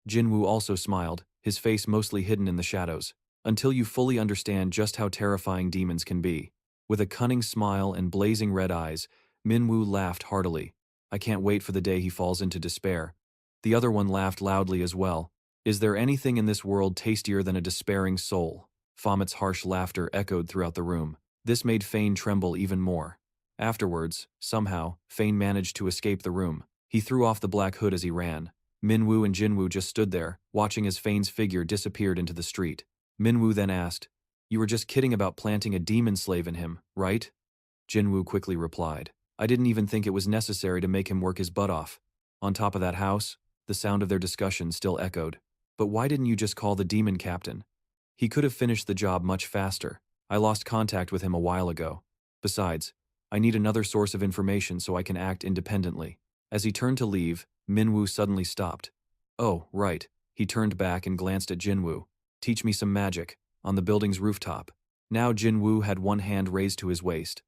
Jinwoo also smiled, his face mostly hidden in the shadows. Until you fully understand just how terrifying demons can be. With a cunning smile and blazing red eyes, Minwoo laughed heartily. I can't wait for the day he falls into despair. The other one laughed loudly as well. Is there anything in this world tastier than a despairing soul? Baphomet's harsh laughter echoed throughout the room. This made Fane tremble even more. Afterwards, somehow, Fane managed to escape the room. He threw off the black hood as he ran. Minwoo and Jinwoo just stood there, watching as Fane's figure disappeared into the street. Minwoo then asked, You were just kidding about planting a demon slave in him, right? Jinwoo quickly replied, I didn't even think it was necessary to make him work his butt off. On top of that house, the sound of their discussion still echoed. But why didn't you just call the demon captain? He could have finished the job much faster. I lost contact with him a while ago. Besides, I need another source of information so I can act independently. As he turned to leave, Minwoo suddenly stopped. Oh, right. He turned back and glanced at Jinwoo. Teach me some magic. on the building's rooftop. Now Jinwoo had one hand raised to his waist.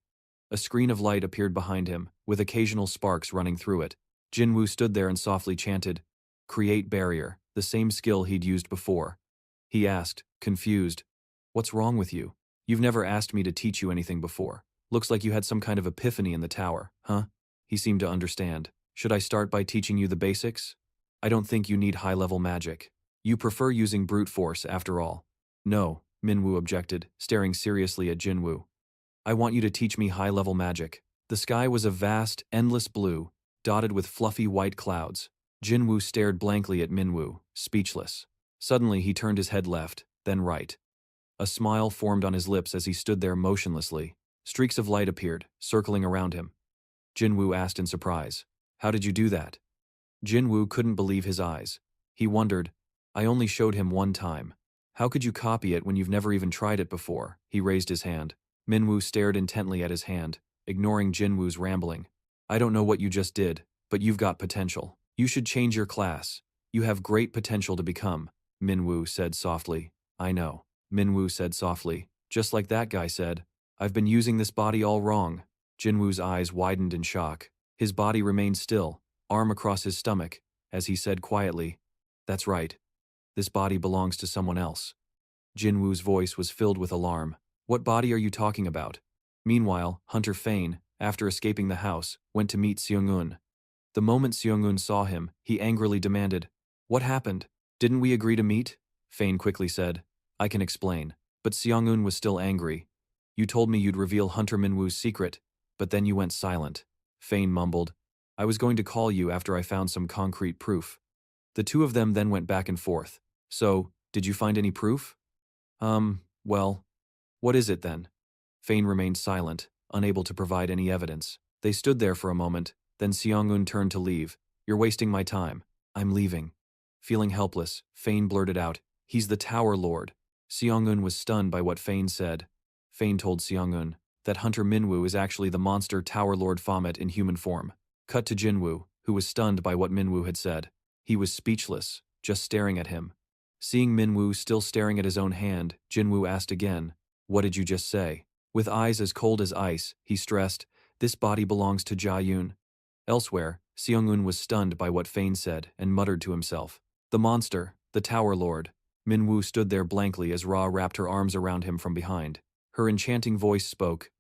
A screen of light appeared behind him, with occasional sparks running through it. Jinwoo stood there and softly chanted, "Create barrier," the same skill he'd used before. He asked, confused, "What's wrong with you? You've never asked me to teach you anything before. Looks like you had some kind of epiphany in the tower, huh?" He seemed to understand. "Should I start by teaching you the basics? I don't think you need high-level magic. You prefer using brute force, after all." "No," Minwoo objected, staring seriously at Jinwoo. "I want you to teach me high-level magic." The sky was a vast, endless blue, dotted with fluffy white clouds. Jinwoo stared blankly at Minwoo, speechless. Suddenly he turned his head left, then right. A smile formed on his lips as he stood there motionlessly. Streaks of light appeared, circling around him. Jinwoo asked in surprise, "How did you do that?" Jinwoo couldn't believe his eyes. He wondered, "I only showed him one time. How could you copy it when you've never even tried it before?" He raised his hand. Minwoo stared intently at his hand, ignoring Jinwoo's rambling. "I don't know what you just did, but you've got potential. You should change your class. You have great potential to become," Minwoo said softly. "I know," Minwoo said softly. "Just like that guy said. I've been using this body all wrong." Jinwoo's eyes widened in shock. His body remained still, arm across his stomach, as he said quietly, "That's right. This body belongs to someone else." Jinwoo's voice was filled with alarm. "What body are you talking about?" Meanwhile, Hunter Fane, after escaping the house, went to meet Seung-eun. The moment Seung-eun saw him, he angrily demanded, "What happened? Didn't we agree to meet?" Fane quickly said, "I can explain." But Seung-eun was still angry. "You told me you'd reveal Hunter Minwoo's secret, but then you went silent." Fane mumbled, "I was going to call you after I found some concrete proof." The two of them then went back and forth. "So, did you find any proof?" Well, what is it then?" Fane remained silent, unable to provide any evidence. They stood there for a moment, then Seung-eun turned to leave. "You're wasting my time. I'm leaving." Feeling helpless, Fane blurted out, "He's the Tower Lord." Seung-eun was stunned by what Fane said. Fane told Seung-eun that Hunter Minwoo is actually the monster Tower Lord Baphomet in human form. Cut to Jinwoo, who was stunned by what Minwoo had said. He was speechless, just staring at him. Seeing Minwoo still staring at his own hand, Jinwoo asked again, "What did you just say?" With eyes as cold as ice, he stressed, "This body belongs to Ja-yoon." Elsewhere, Seung-eun was stunned by what Fane said and muttered to himself, "The monster, the Tower Lord." Minwoo stood there blankly as Ra wrapped her arms around him from behind. Her enchanting voice spoke,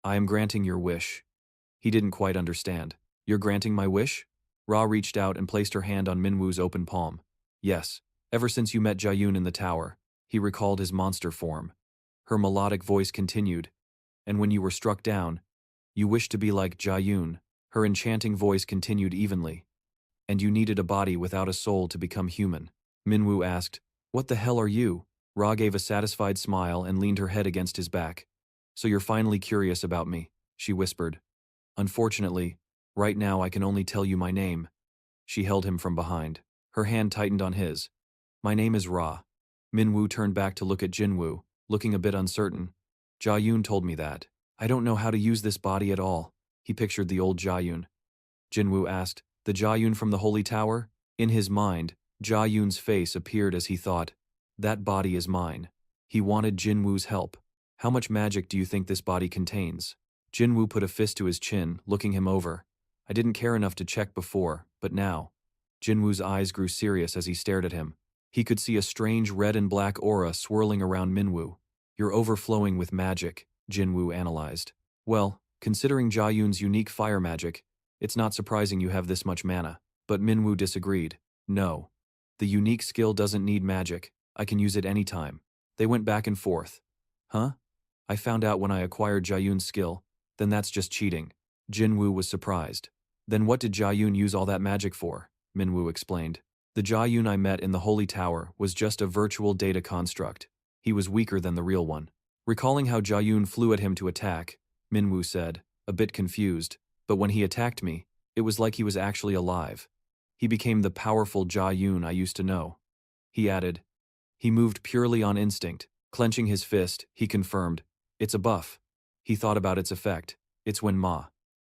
"I am granting your wish." He didn't quite understand. "You're granting my wish?" Ra reached out and placed her hand on Minwoo's open palm. "Yes, ever since you met Ja-yoon in the tower." He recalled his monster form. Her melodic voice continued, "And when you were struck down, you wished to be like Ja-yoon." Her enchanting voice continued evenly. "And you needed a body without a soul to become human." Minwoo asked, "What the hell are you?" Ra gave a satisfied smile and leaned her head against his back. "So you're finally curious about me," she whispered. "Unfortunately, right now I can only tell you my name." She held him from behind. Her hand tightened on his. "My name is Ra." Minwoo turned back to look at Jinwoo, looking a bit uncertain. "Ja-yoon told me that. I don't know how to use this body at all." He pictured the old Ja-yoon. Jinwoo asked, "The Ja-yoon from the Holy Tower?" In his mind, Ja-yoon's face appeared as he thought, "That body is mine." He wanted Jinwoo's help. "How much magic do you think this body contains?" Jinwoo put a fist to his chin, looking him over. "I didn't care enough to check before, but now." Jinwoo's eyes grew serious as he stared at him. He could see a strange red and black aura swirling around Minwoo. "You're overflowing with magic," Jinwoo analyzed. "Well, considering Ja-yoon's unique fire magic, it's not surprising you have this much mana." But Minwoo disagreed. "No. The unique skill doesn't need magic. I can use it anytime." They went back and forth. "Huh? I found out when I acquired Ja-yoon's skill. Then that's just cheating." Jinwoo was surprised. "Then what did Ja-yoon use all that magic for?" Minwoo explained. "The Ja-yoon I met in the Holy Tower was just a virtual data construct. He was weaker than the real one." Recalling how Ja-yoon flew at him to attack, Minwoo said, a bit confused, "But when he attacked me, it was like he was actually alive. He became the powerful Ja-yoon I used to know." He added, "He moved purely on instinct." Clenching his fist, he confirmed, "It's a buff." He thought about its effect. It's when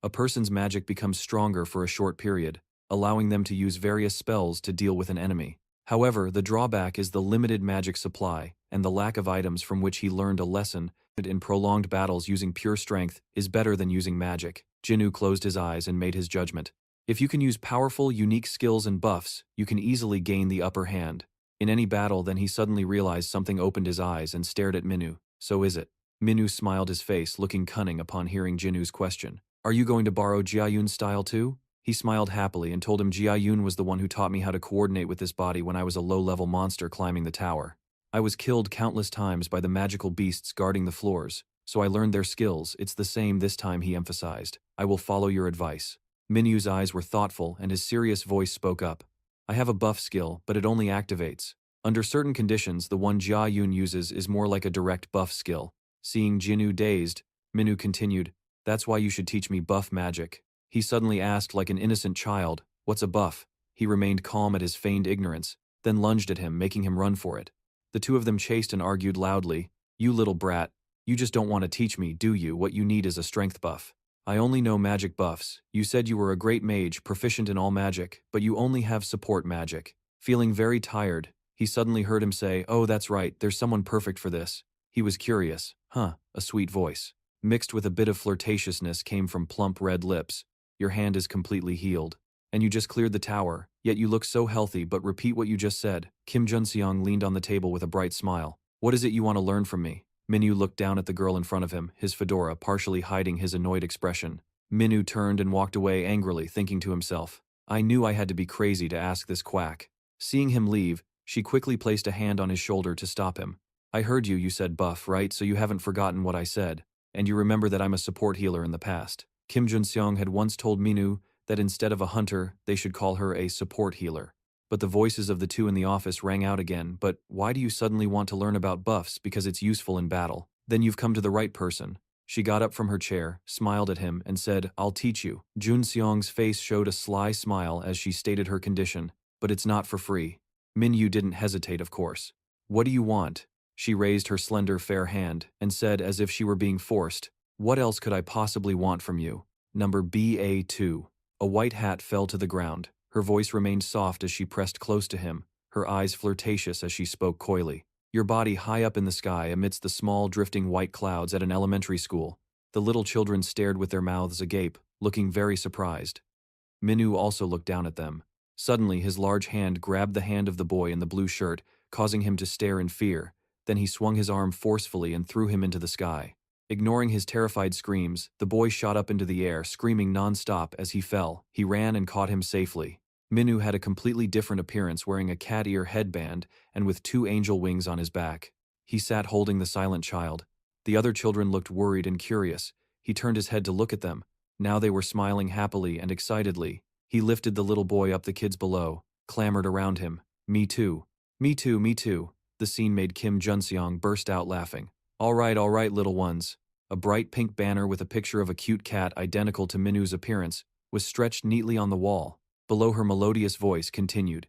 a person's magic becomes stronger for a short period, allowing them to use various spells to deal with an enemy. However, the drawback is the limited magic supply, and the lack of items from which he learned a lesson that in prolonged battles using pure strength is better than using magic. Juno closed his eyes and made his judgment. If you can use powerful, unique skills and buffs, you can easily gain the upper hand. In any battle, then he suddenly realized something opened his eyes and stared at Minu. So is it? Minu smiled his face, looking cunning upon hearing Jinu's question. Are you going to borrow Jiayun's style too? He smiled happily and told him Jiayun was the one who taught me how to coordinate with this body when I was a low-level monster climbing the tower. I was killed countless times by the magical beasts guarding the floors, so I learned their skills. It's the same this time, he emphasized. I will follow your advice. Minu's eyes were thoughtful and his serious voice spoke up. I have a buff skill, but it only activates. Under certain conditions, the one Jiayun uses is more like a direct buff skill. Seeing Jinu dazed, Minu continued, That's why you should teach me buff magic. He suddenly asked like an innocent child, What's a buff? He remained calm at his feigned ignorance, then lunged at him, making him run for it. The two of them chased and argued loudly. You little brat, you just don't want to teach me, do you? What you need is a strength buff. I only know magic buffs. You said you were a great mage, proficient in all magic, but you only have support magic. Feeling very tired, he suddenly heard him say, Oh, that's right, there's someone perfect for this. He was curious. Huh, a sweet voice. Mixed with a bit of flirtatiousness came from plump red lips. Your hand is completely healed. And you just cleared the tower, yet you look so healthy, but repeat what you just said. Kim Junseong leaned on the table with a bright smile. What is it you want to learn from me? Minu looked down at the girl in front of him, his fedora partially hiding his annoyed expression. Minu turned and walked away angrily, thinking to himself, I knew I had to be crazy to ask this quack. Seeing him leave, she quickly placed a hand on his shoulder to stop him. I heard you said buff, right? So you haven't forgotten what I said. And you remember that I'm a support healer in the past. Kim Junseong had once told Minu that instead of a hunter, they should call her a support healer. But the voices of the two in the office rang out again. But why do you suddenly want to learn about buffs? Because it's useful in battle. Then you've come to the right person. She got up from her chair, smiled at him, and said, I'll teach you. Junseong's face showed a sly smile as she stated her condition. But it's not for free. Minyu didn't hesitate, of course. What do you want? She raised her slender fair hand and said as if she were being forced, What else could I possibly want from you? Number BA2. A white hat fell to the ground. Her voice remained soft as she pressed close to him, her eyes flirtatious as she spoke coyly. Your body high up in the sky amidst the small drifting white clouds at an elementary school. The little children stared with their mouths agape, looking very surprised. Minu also looked down at them. Suddenly his large hand grabbed the hand of the boy in the blue shirt, causing him to stare in fear. Then he swung his arm forcefully and threw him into the sky. Ignoring his terrified screams, the boy shot up into the air, screaming non-stop as he fell. He ran and caught him safely. Minu had a completely different appearance, wearing a cat ear headband and with two angel wings on his back. He sat holding the silent child. The other children looked worried and curious. He turned his head to look at them. Now they were smiling happily and excitedly. He lifted the little boy up. The kids below clamored around him. Me too. Me too, me too. The scene made Kim Junseong burst out laughing. All right, little ones. A bright pink banner with a picture of a cute cat identical to Minu's appearance was stretched neatly on the wall. Below, her melodious voice continued.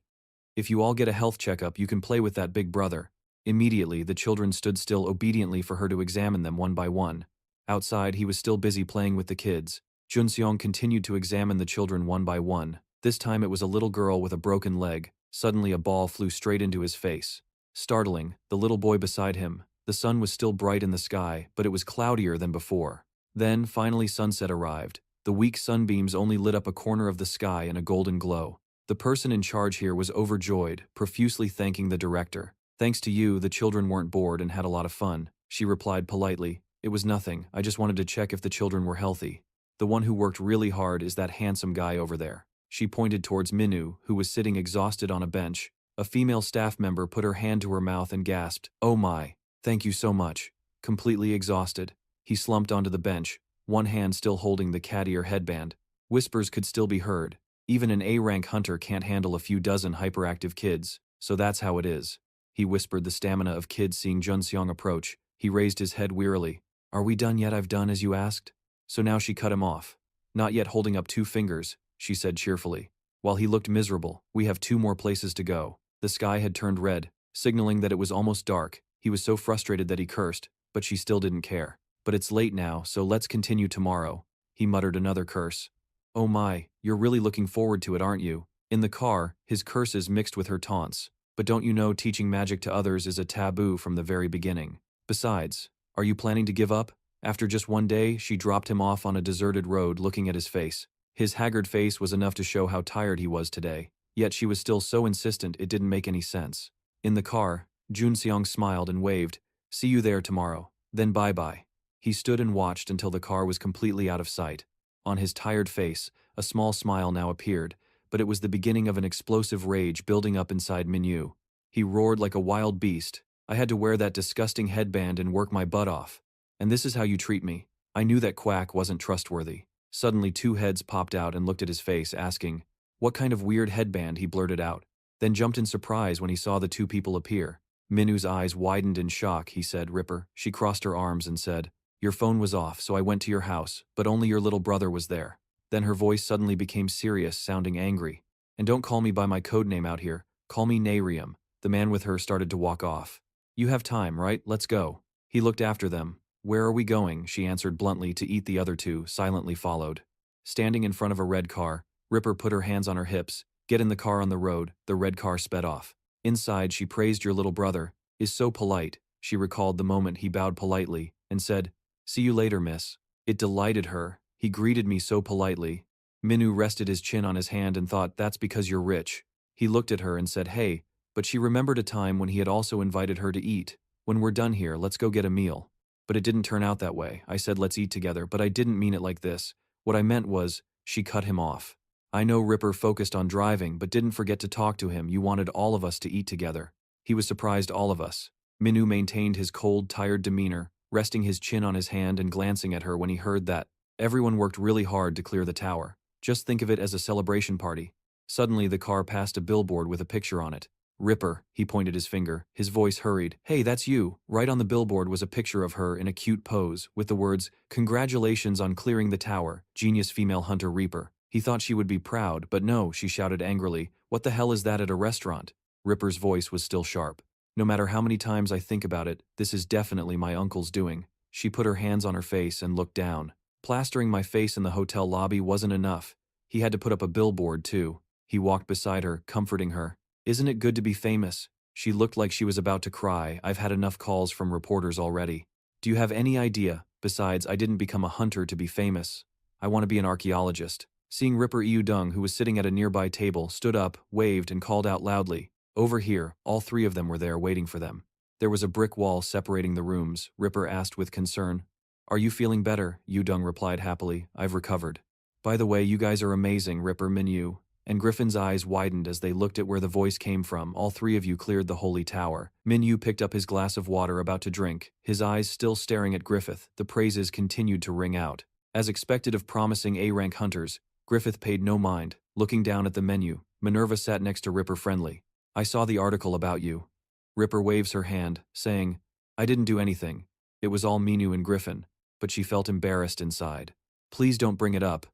If you all get a health checkup, you can play with that big brother. Immediately, the children stood still obediently for her to examine them one by one. Outside, he was still busy playing with the kids. Junseong continued to examine the children one by one. This time it was a little girl with a broken leg. Suddenly a ball flew straight into his face. Startling, the little boy beside him. The sun was still bright in the sky, but it was cloudier than before. Then, finally, sunset arrived. The weak sunbeams only lit up a corner of the sky in a golden glow. The person in charge here was overjoyed, profusely thanking the director. Thanks to you, the children weren't bored and had a lot of fun. She replied politely, It was nothing, I just wanted to check if the children were healthy. The one who worked really hard is that handsome guy over there. She pointed towards Minu, who was sitting exhausted on a bench. A female staff member put her hand to her mouth and gasped, Oh my, thank you so much. Completely exhausted, he slumped onto the bench, one hand still holding the cat ear headband. Whispers could still be heard. Even an A-rank hunter can't handle a few dozen hyperactive kids, so that's how it is. He whispered, the stamina of kids. Seeing Junseong approach, he raised his head wearily. Are we done yet? I've done as you asked. So now she cut him off. Not yet, holding up two fingers, she said cheerfully. While he looked miserable, we have 2 more places to go. The sky had turned red, signaling that it was almost dark. He was so frustrated that he cursed, but she still didn't care. But it's late now, so let's continue tomorrow. He muttered another curse. Oh my, you're really looking forward to it, aren't you? In the car, his curses mixed with her taunts. But don't you know teaching magic to others is a taboo from the very beginning? Besides, are you planning to give up? After just one day, she dropped him off on a deserted road looking at his face. His haggard face was enough to show how tired he was today, yet she was still so insistent it didn't make any sense. In the car, Junseong smiled and waved, "See you there tomorrow, then bye-bye." He stood and watched until the car was completely out of sight. On his tired face, a small smile now appeared, but it was the beginning of an explosive rage building up inside Minyu. He roared like a wild beast, "I had to wear that disgusting headband and work my butt off. And this is how you treat me." I knew that Quack wasn't trustworthy. Suddenly 2 heads popped out and looked at his face, asking, "What kind of weird headband?" he blurted out, then jumped in surprise when he saw the 2 people appear. Minu's eyes widened in shock. He said, "Ripper." She crossed her arms and said, "Your phone was off, so I went to your house, but only your little brother was there." Then her voice suddenly became serious, sounding angry. "And don't call me by my code name out here, call me Narium." The man with her started to walk off. "You have time, right? Let's go." He looked after them. "Where are we going?" she answered bluntly. To eat. The other 2 silently followed. Standing in front of a red car, Ripper put her hands on her hips. "Get in the car on the road." The red car sped off. Inside, she praised "Your little brother is so polite." She recalled the moment he bowed politely and said, "See you later, miss." It delighted her. He greeted me so politely. Minu rested his chin on his hand and thought, "That's because you're rich." He looked at her and said, "Hey," but she remembered a time when he had also invited her to eat. "When we're done here, let's go get a meal." But it didn't turn out that way. I said let's eat together, but I didn't mean it like this. What I meant was, she cut him off. "I know." Ripper focused on driving, but didn't forget to talk to him. "You wanted all of us to eat together." He was surprised. "All of us." Minu maintained his cold, tired demeanor, resting his chin on his hand and glancing at her when he heard that. Everyone worked really hard to clear the tower. Just think of it as a celebration party. Suddenly the car passed a billboard with a picture on it. "Ripper," he pointed his finger. His voice hurried. "Hey, that's you." Right on the billboard was a picture of her in a cute pose, with the words, "Congratulations on clearing the tower, genius female hunter Reaper." He thought she would be proud, but no, she shouted angrily, "What the hell is that at a restaurant?" Ripper's voice was still sharp. "No matter how many times I think about it, this is definitely my uncle's doing." She put her hands on her face and looked down. "Plastering my face in the hotel lobby wasn't enough. He had to put up a billboard too." He walked beside her, comforting her. "Isn't it good to be famous?" She looked like she was about to cry. "I've had enough calls from reporters already." "Do you have any idea? Besides, I didn't become a hunter to be famous. I want to be an archaeologist." Seeing Ripper Iudung, who was sitting at a nearby table, stood up, waved, and called out loudly, "Over here." All 3 of them were there waiting for them. There was a brick wall separating the rooms. Ripper asked with concern, "Are you feeling better?" Iudung replied happily, "I've recovered." "By the way, you guys are amazing." Ripper, Minyu, and Griffin's eyes widened as they looked at where the voice came from. "All 3 of you cleared the holy tower." Minyu picked up his glass of water, about to drink, his eyes still staring at Griffith. The praises continued to ring out. As expected of promising A-rank hunters, Griffith paid no mind. Looking down at the menu, Minerva sat next to Ripper friendly. "I saw the article about you." Ripper waves her hand, saying, "I didn't do anything. It was all Minu and Griffin," but she felt embarrassed inside. "Please don't bring it up."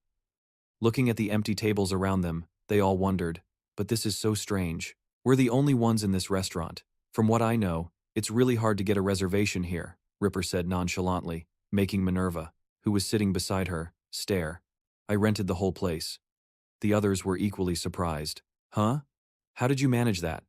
Looking at the empty tables around them, they all wondered, "But this is so strange. We're the only ones in this restaurant. From what I know, it's really hard to get a reservation here," Ripper said nonchalantly, making Minerva, who was sitting beside her, stare. "I rented the whole place." The others were equally surprised. "Huh? How did you manage that?"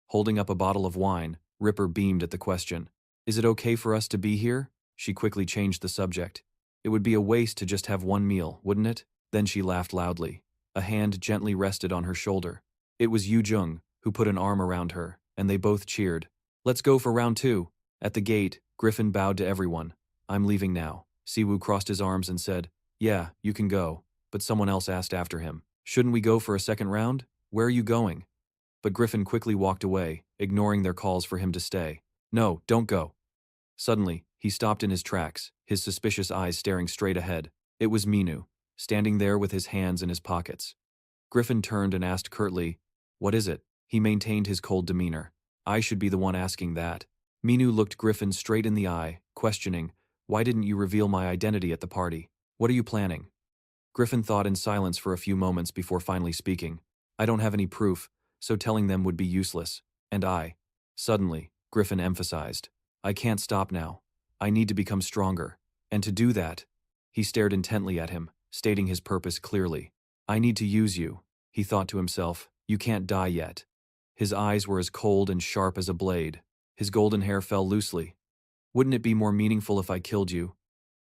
Holding up a bottle of wine, Ripper beamed at the question. "Is it okay for us to be here?" She quickly changed the subject. "It would be a waste to just have one meal, wouldn't it?" Then she laughed loudly. A hand gently rested on her shoulder. It was Yu Jung, who put an arm around her, and they both cheered. "Let's go for round 2. At the gate, Griffin bowed to everyone. "I'm leaving now." Siwoo crossed his arms and said, "Yeah, you can go." But someone else asked after him, "Shouldn't we go for a second round? Where are you going?" But Griffin quickly walked away, ignoring their calls for him to stay. "No, don't go." Suddenly, he stopped in his tracks, his suspicious eyes staring straight ahead. It was Minu, standing there with his hands in his pockets. Griffin turned and asked curtly, "What is it?" He maintained his cold demeanor. "I should be the one asking that." Minu looked Griffin straight in the eye, questioning, "Why didn't you reveal my identity at the party? What are you planning?" Griffin thought in silence for a few moments before finally speaking. "I don't have any proof, so telling them would be useless. And Suddenly, Griffin emphasized, "I can't stop now. I need to become stronger. And to do that," he stared intently at him, stating his purpose clearly. "I need to use you." He thought to himself, "You can't die yet." His eyes were as cold and sharp as a blade. His golden hair fell loosely. Wouldn't it be more meaningful if I killed you?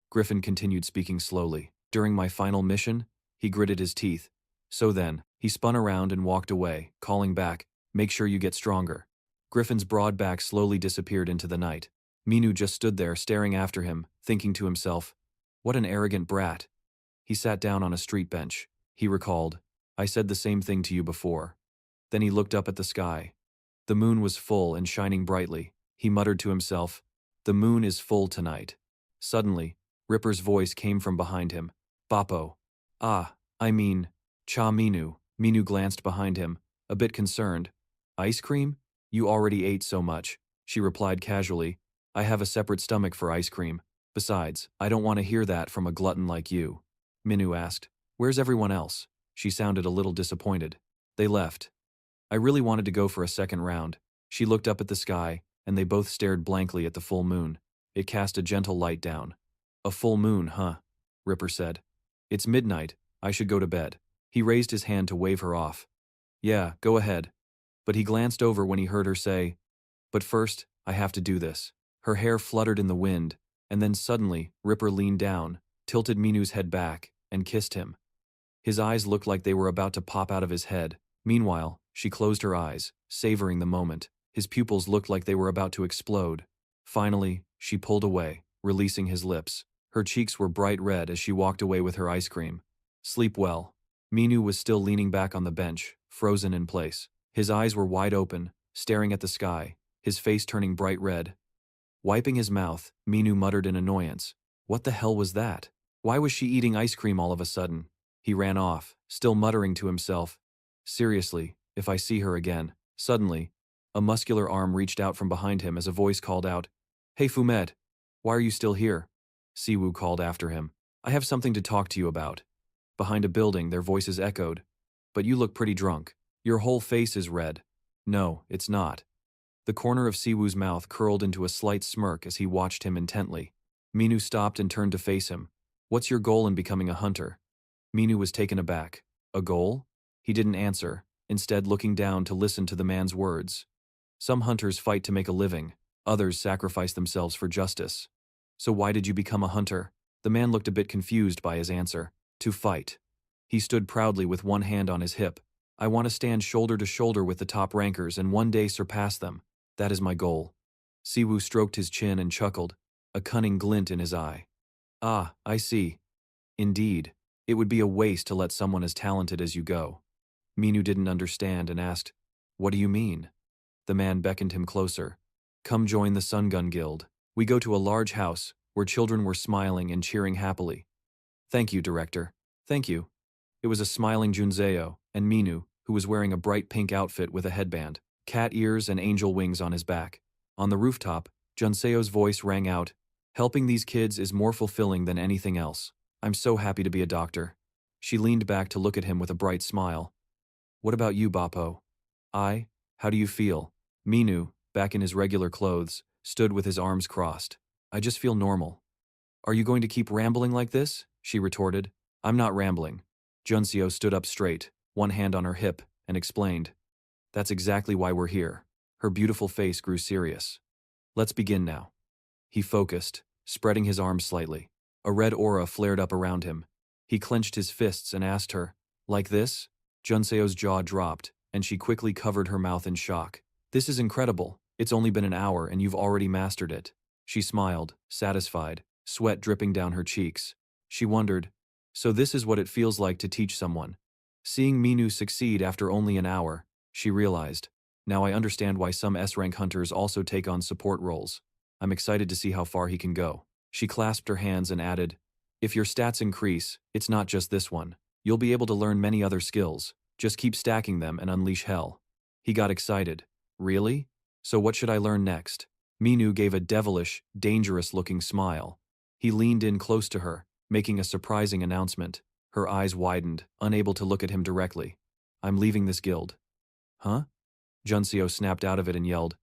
Griffin continued speaking slowly. During my final mission, he gritted his teeth. So then, he spun around and walked away, calling back, make sure you get stronger. Griffin's broad back slowly disappeared into the night. Minu just stood there staring after him, thinking to himself, what an arrogant brat. He sat down on a street bench. He recalled, I said the same thing to you before. Then he looked up at the sky. The moon was full and shining brightly. He muttered to himself, the moon is full tonight. Suddenly, Ripper's voice came from behind him. Bappo. Ah, I mean, Cha Minu. Minu glanced behind him, a bit concerned. Ice cream? You already ate so much, she replied casually. I have a separate stomach for ice cream. Besides, I don't want to hear that from a glutton like you. Minu asked, where's everyone else? She sounded a little disappointed. They left. I really wanted to go for a second round. She looked up at the sky, and they both stared blankly at the full moon. It cast a gentle light down. A full moon, huh? Ripper said. It's midnight. I should go to bed. He raised his hand to wave her off. Yeah, go ahead. But he glanced over when he heard her say, but first, I have to do this. Her hair fluttered in the wind, and then suddenly, Ripper leaned down, tilted Minu's head back, and kissed him. His eyes looked like they were about to pop out of his head. Meanwhile, she closed her eyes, savoring the moment. His pupils looked like they were about to explode. Finally, she pulled away, releasing his lips. Her cheeks were bright red as she walked away with her ice cream. Sleep well. Minu was still leaning back on the bench, frozen in place. His eyes were wide open, staring at the sky, his face turning bright red. Wiping his mouth, Minu muttered in annoyance. What the hell was that? Why was she eating ice cream all of a sudden? He ran off, still muttering to himself. Seriously, if I see her again. Suddenly, a muscular arm reached out from behind him as a voice called out, Hey Fumet, why are you still here? Siwoo called after him. I have something to talk to you about. Behind a building, their voices echoed. But you look pretty drunk. Your whole face is red. No, it's not. The corner of Siwoo's mouth curled into a slight smirk as he watched him intently. Minu stopped and turned to face him. What's your goal in becoming a hunter? Minu was taken aback. A goal? He didn't answer, instead looking down to listen to the man's words. Some hunters fight to make a living, others sacrifice themselves for justice. So why did you become a hunter? The man looked a bit confused by his answer. To fight. He stood proudly with one hand on his hip. I want to stand shoulder to shoulder with the top rankers and one day surpass them. That is my goal. Siwoo stroked his chin and chuckled, a cunning glint in his eye. Ah, I see. Indeed, it would be a waste to let someone as talented as you go. Minu didn't understand and asked, What do you mean? The man beckoned him closer. Come join the Sun Gun Guild. We go to a large house, where children were smiling and cheering happily. Thank you, Director. Thank you. It was a smiling Junzeo, and Minu, who was wearing a bright pink outfit with a headband, cat ears and angel wings on his back. On the rooftop, Junseo's voice rang out, Helping these kids is more fulfilling than anything else. I'm so happy to be a doctor. She leaned back to look at him with a bright smile. What about you, Bappo? How do you feel? Minu, back in his regular clothes, stood with his arms crossed. I just feel normal. Are you going to keep rambling like this? She retorted. I'm not rambling. Junseo stood up straight, one hand on her hip, and explained. That's exactly why we're here. Her beautiful face grew serious. Let's begin now. He focused, spreading his arms slightly. A red aura flared up around him. He clenched his fists and asked her, Like this? Junseo's jaw dropped, and she quickly covered her mouth in shock. This is incredible. It's only been an hour and you've already mastered it. She smiled, satisfied, sweat dripping down her cheeks. She wondered, so this is what it feels like to teach someone. Seeing Minu succeed after only an hour, she realized, now I understand why some S-rank hunters also take on support roles. I'm excited to see how far he can go. She clasped her hands and added, if your stats increase, it's not just this one. You'll be able to learn many other skills. Just keep stacking them and unleash hell. He got excited. Really? So what should I learn next? Minu gave a devilish, dangerous-looking smile. He leaned in close to her, making a surprising announcement. Her eyes widened, unable to look at him directly. I'm leaving this guild. Huh? Junseo snapped out of it and yelled.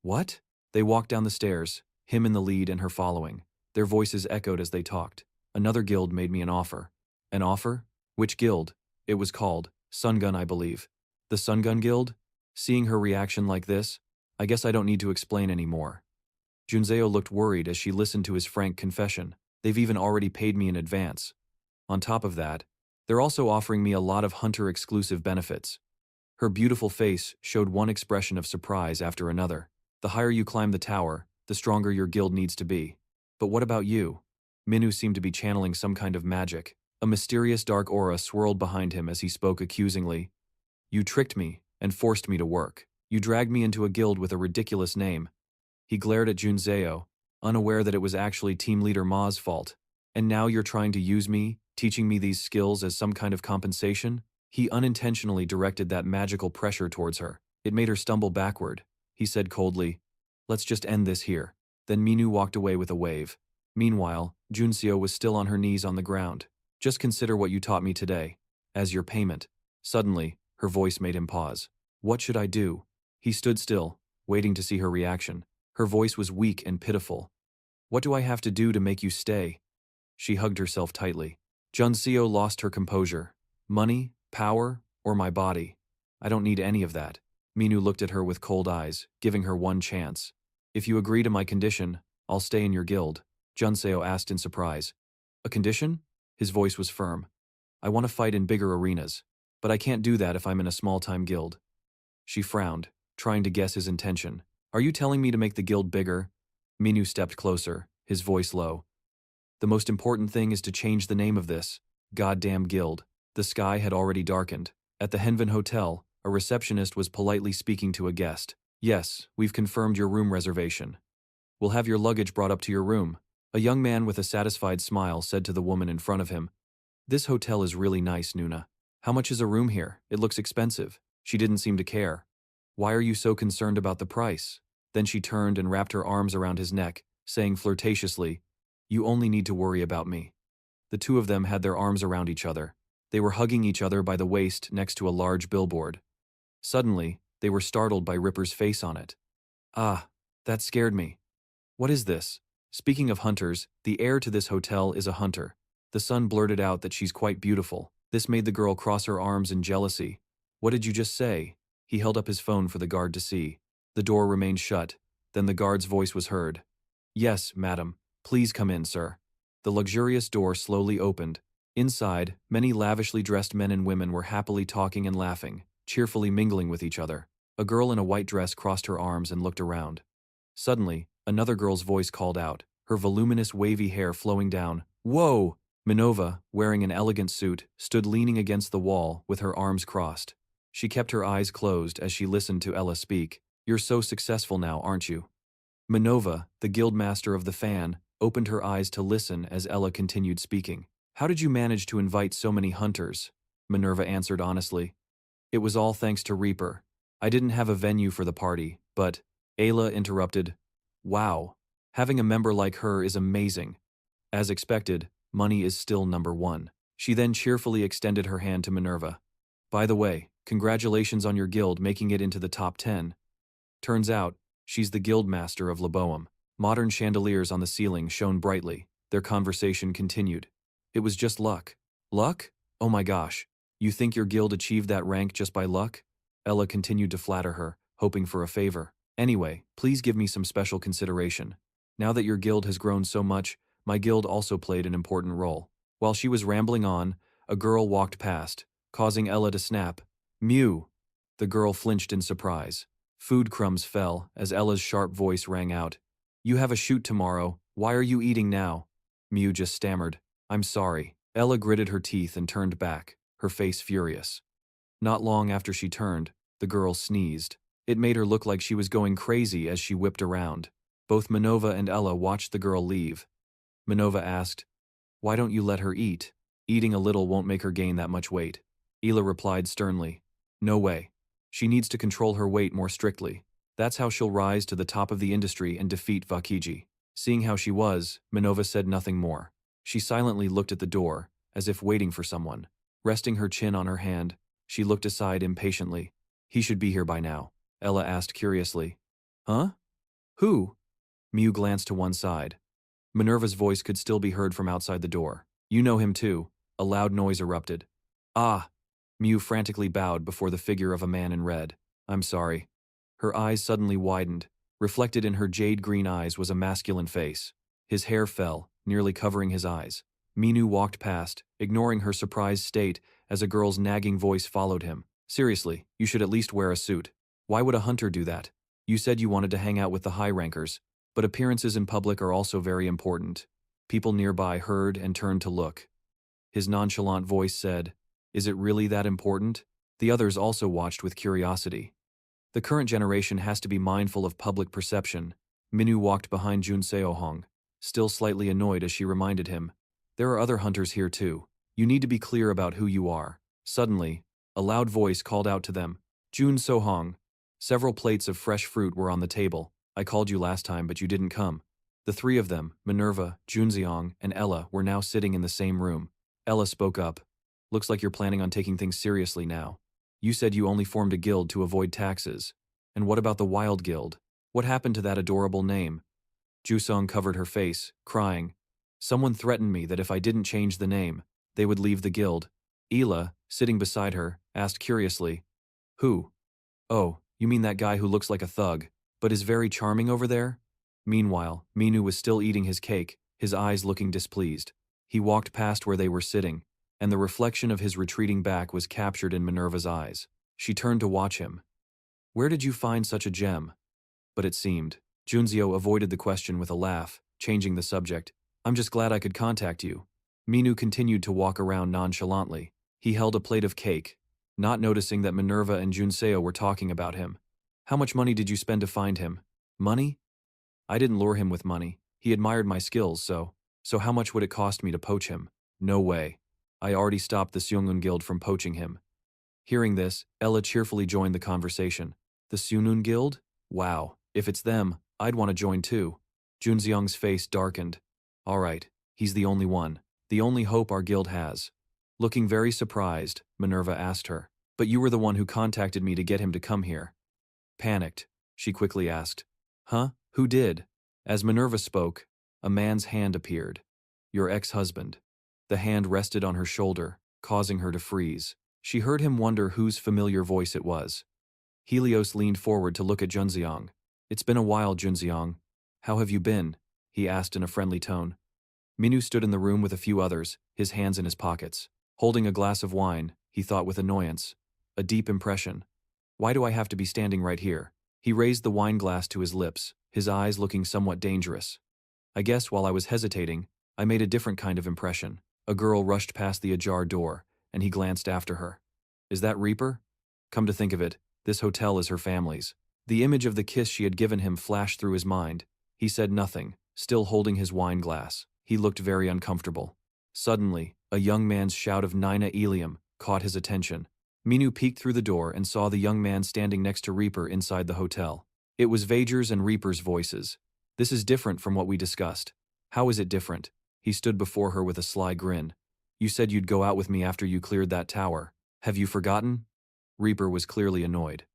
What? They walked down the stairs, him in the lead and her following. Their voices echoed as they talked. Another guild made me an offer. An offer? Which guild? It was called Sun Gun, I believe. The Sun Gun Guild? Seeing her reaction like this, I guess I don't need to explain anymore. Junzeo looked worried as she listened to his frank confession. They've even already paid me in advance. On top of that, they're also offering me a lot of hunter-exclusive benefits. Her beautiful face showed one expression of surprise after another. The higher you climb the tower, the stronger your guild needs to be. But what about you? Minu seemed to be channeling some kind of magic. A mysterious dark aura swirled behind him as he spoke accusingly. You tricked me and forced me to work. You dragged me into a guild with a ridiculous name. He glared at Junzeo, unaware that it was actually team leader Ma's fault. And now you're trying to use me, teaching me these skills as some kind of compensation? He unintentionally directed that magical pressure towards her. It made her stumble backward. He said coldly, "Let's just end this here." Then Minu walked away with a wave. Meanwhile, Junzeo was still on her knees on the ground. "Just consider what you taught me today. As your payment." Suddenly, her voice made him pause. "What should I do?" He stood still, waiting to see her reaction. Her voice was weak and pitiful. "What do I have to do to make you stay?" She hugged herself tightly. Junzeo lost her composure. "Money, power, or my body? I don't need any of that." Minu looked at her with cold eyes, giving her one chance. "If you agree to my condition, I'll stay in your guild." Junzeo asked in surprise. "A condition?" His voice was firm. "I want to fight in bigger arenas, but I can't do that if I'm in a small-time guild." She frowned, trying to guess his intention. "Are you telling me to make the guild bigger?" Minu stepped closer, his voice low. "The most important thing is to change the name of this goddamn guild." The sky had already darkened. At the Henvin Hotel, a receptionist was politely speaking to a guest. "Yes, we've confirmed your room reservation. We'll have your luggage brought up to your room." A young man with a satisfied smile said to the woman in front of him, "This hotel is really nice, Nuna. How much is a room here? It looks expensive." She didn't seem to care. "Why are you so concerned about the price?" Then she turned and wrapped her arms around his neck, saying flirtatiously, "You only need to worry about me." The two of them had their arms around each other. They were hugging each other by the waist next to a large billboard. Suddenly, they were startled by Ripper's face on it. "Ah, that scared me. What is this?" Speaking of hunters, the heir to this hotel is a hunter. The son blurted out that she's quite beautiful. This made the girl cross her arms in jealousy. "What did you just say?" He held up his phone for the guard to see. The door remained shut. Then the guard's voice was heard. "Yes, madam. Please come in, sir." The luxurious door slowly opened. Inside, many lavishly dressed men and women were happily talking and laughing, cheerfully mingling with each other. A girl in a white dress crossed her arms and looked around. Suddenly, another girl's voice called out, her voluminous wavy hair flowing down. "Whoa!" Minova, wearing an elegant suit, stood leaning against the wall with her arms crossed. She kept her eyes closed as she listened to Ella speak. "You're so successful now, aren't you?" Minova, the guildmaster of the Fan, opened her eyes to listen as Ella continued speaking. "How did you manage to invite so many hunters?" Minerva answered honestly. "It was all thanks to Reaper. I didn't have a venue for the party, but..." Ayla interrupted. "Wow. Having a member like her is amazing." As expected, money is still number one. She then cheerfully extended her hand to Minerva. "By the way, congratulations on your guild making it into the top 10. Turns out, she's the guild master of Laboam." Modern chandeliers on the ceiling shone brightly. Their conversation continued. "It was just luck." "Luck? Oh my gosh. You think your guild achieved that rank just by luck?" Ella continued to flatter her, hoping for a favor. "Anyway, please give me some special consideration. Now that your guild has grown so much, my guild also played an important role." While she was rambling on, a girl walked past, causing Ella to snap. "Mew!" The girl flinched in surprise. Food crumbs fell as Ella's sharp voice rang out. "You have a shoot tomorrow. Why are you eating now?" Mew just stammered. "I'm sorry." Ella gritted her teeth and turned back, her face furious. Not long after she turned, the girl sneezed. It made her look like she was going crazy as she whipped around. Both Minova and Ella watched the girl leave. Minova asked, "Why don't you let her eat? Eating a little won't make her gain that much weight." Ela replied sternly, "No way. She needs to control her weight more strictly. That's how she'll rise to the top of the industry and defeat Vakiji." Seeing how she was, Minova said nothing more. She silently looked at the door, as if waiting for someone. Resting her chin on her hand, she looked aside impatiently. "He should be here by now," Ella asked curiously. "Huh? Who?" Mew glanced to one side. Minerva's voice could still be heard from outside the door. "You know him too." A loud noise erupted. "Ah!" Mew frantically bowed before the figure of a man in red. I'm sorry. Her eyes suddenly widened. Reflected in her jade-green eyes was a masculine face. His hair fell, nearly covering his eyes. Minu walked past, ignoring her surprised state as a girl's nagging voice followed him. Seriously, you should at least wear a suit. Why would a hunter do that? You said you wanted to hang out with the high rankers, but appearances in public are also very important. People nearby heard and turned to look. His nonchalant voice said, "Is it really that important?" The others also watched with curiosity. The current generation has to be mindful of public perception. Minu walked behind Jun Seohong, still slightly annoyed as she reminded him, "There are other hunters here too. You need to be clear about who you are." Suddenly, a loud voice called out to them, "Jun Seohong." Several plates of fresh fruit were on the table. "I called you last time, but you didn't come." The three of them, Minerva, Junseong, and Ella, were now sitting in the same room. Ella spoke up. "Looks like you're planning on taking things seriously now. You said you only formed a guild to avoid taxes. And what about the Wild Guild? What happened to that adorable name?" Jusong covered her face, crying. "Someone threatened me that if I didn't change the name, they would leave the guild." Ela, sitting beside her, asked curiously, "Who?" "Oh, you mean that guy who looks like a thug, but is very charming over there?" Meanwhile, Minu was still eating his cake, his eyes looking displeased. He walked past where they were sitting, and the reflection of his retreating back was captured in Minerva's eyes. She turned to watch him. "Where did you find such a gem?" But it seemed. Junzio avoided the question with a laugh, changing the subject. "I'm just glad I could contact you." Minu continued to walk around nonchalantly. He held a plate of cake, not noticing that Minerva and Junseo were talking about him. "How much money did you spend to find him?" "Money? I didn't lure him with money. He admired my skills, so how much would it cost me to poach him? No way. I already stopped the Seongun Guild from poaching him." Hearing this, Ella cheerfully joined the conversation. "The Seongun Guild? Wow, if it's them, I'd want to join too." Junseong's face darkened. "All right, he's the only one. The only hope our guild has." Looking very surprised, Minerva asked her, "But you were the one who contacted me to get him to come here." Panicked, she quickly asked, "Huh? Who did?" As Minerva spoke, a man's hand appeared. "Your ex-husband." The hand rested on her shoulder, causing her to freeze. She heard him wonder whose familiar voice it was. Helios leaned forward to look at Junseong. "It's been a while, Junseong. How have you been?" he asked in a friendly tone. Minu stood in the room with a few others, his hands in his pockets. Holding a glass of wine, he thought with annoyance. A deep impression. "Why do I have to be standing right here?" He raised the wine glass to his lips, his eyes looking somewhat dangerous. "I guess while I was hesitating, I made a different kind of impression." A girl rushed past the ajar door, and he glanced after her. "Is that Reaper?" Come to think of it, this hotel is her family's. The image of the kiss she had given him flashed through his mind. He said nothing, still holding his wine glass. He looked very uncomfortable. Suddenly, a young man's shout of "Nina Elium" caught his attention. Minu peeked through the door and saw the young man standing next to Reaper inside the hotel. It was Vager's and Reaper's voices. "This is different from what we discussed." "How is it different?" He stood before her with a sly grin. "You said you'd go out with me after you cleared that tower. Have you forgotten?" Reaper was clearly annoyed.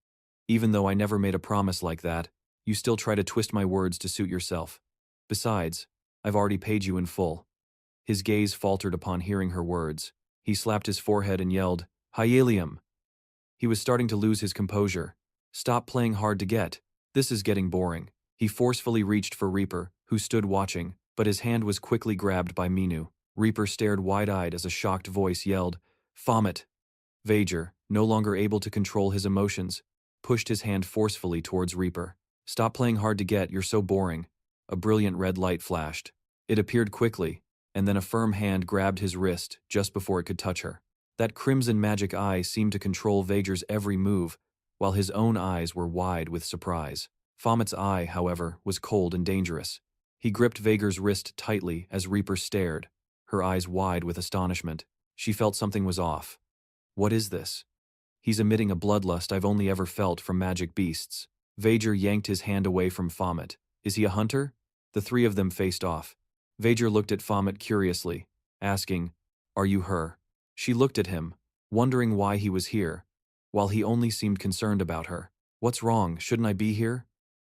"Even though I never made a promise like that, you still try to twist my words to suit yourself. Besides, I've already paid you in full." His gaze faltered upon hearing her words. He slapped his forehead and yelled, "Hyalium!" He was starting to lose his composure. "Stop playing hard to get. This is getting boring." He forcefully reached for Reaper, who stood watching, but his hand was quickly grabbed by Minu. Reaper stared wide-eyed as a shocked voice yelled, "Baphomet!" Vager, no longer able to control his emotions, pushed his hand forcefully towards Reaper. "Stop playing hard to get, you're so boring." A brilliant red light flashed. It appeared quickly, and then a firm hand grabbed his wrist just before it could touch her. That crimson magic eye seemed to control Vager's every move, while his own eyes were wide with surprise. Baphomet's eye, however, was cold and dangerous. He gripped Vager's wrist tightly as Reaper stared, her eyes wide with astonishment. She felt something was off. "What is this?" "He's emitting a bloodlust I've only ever felt from magic beasts." Vager yanked his hand away from Baphomet. "Is he a hunter?" The three of them faced off. Vager looked at Baphomet curiously, asking, "Are you her?" She looked at him, wondering why he was here, while he only seemed concerned about her. "What's wrong? Shouldn't I be here?"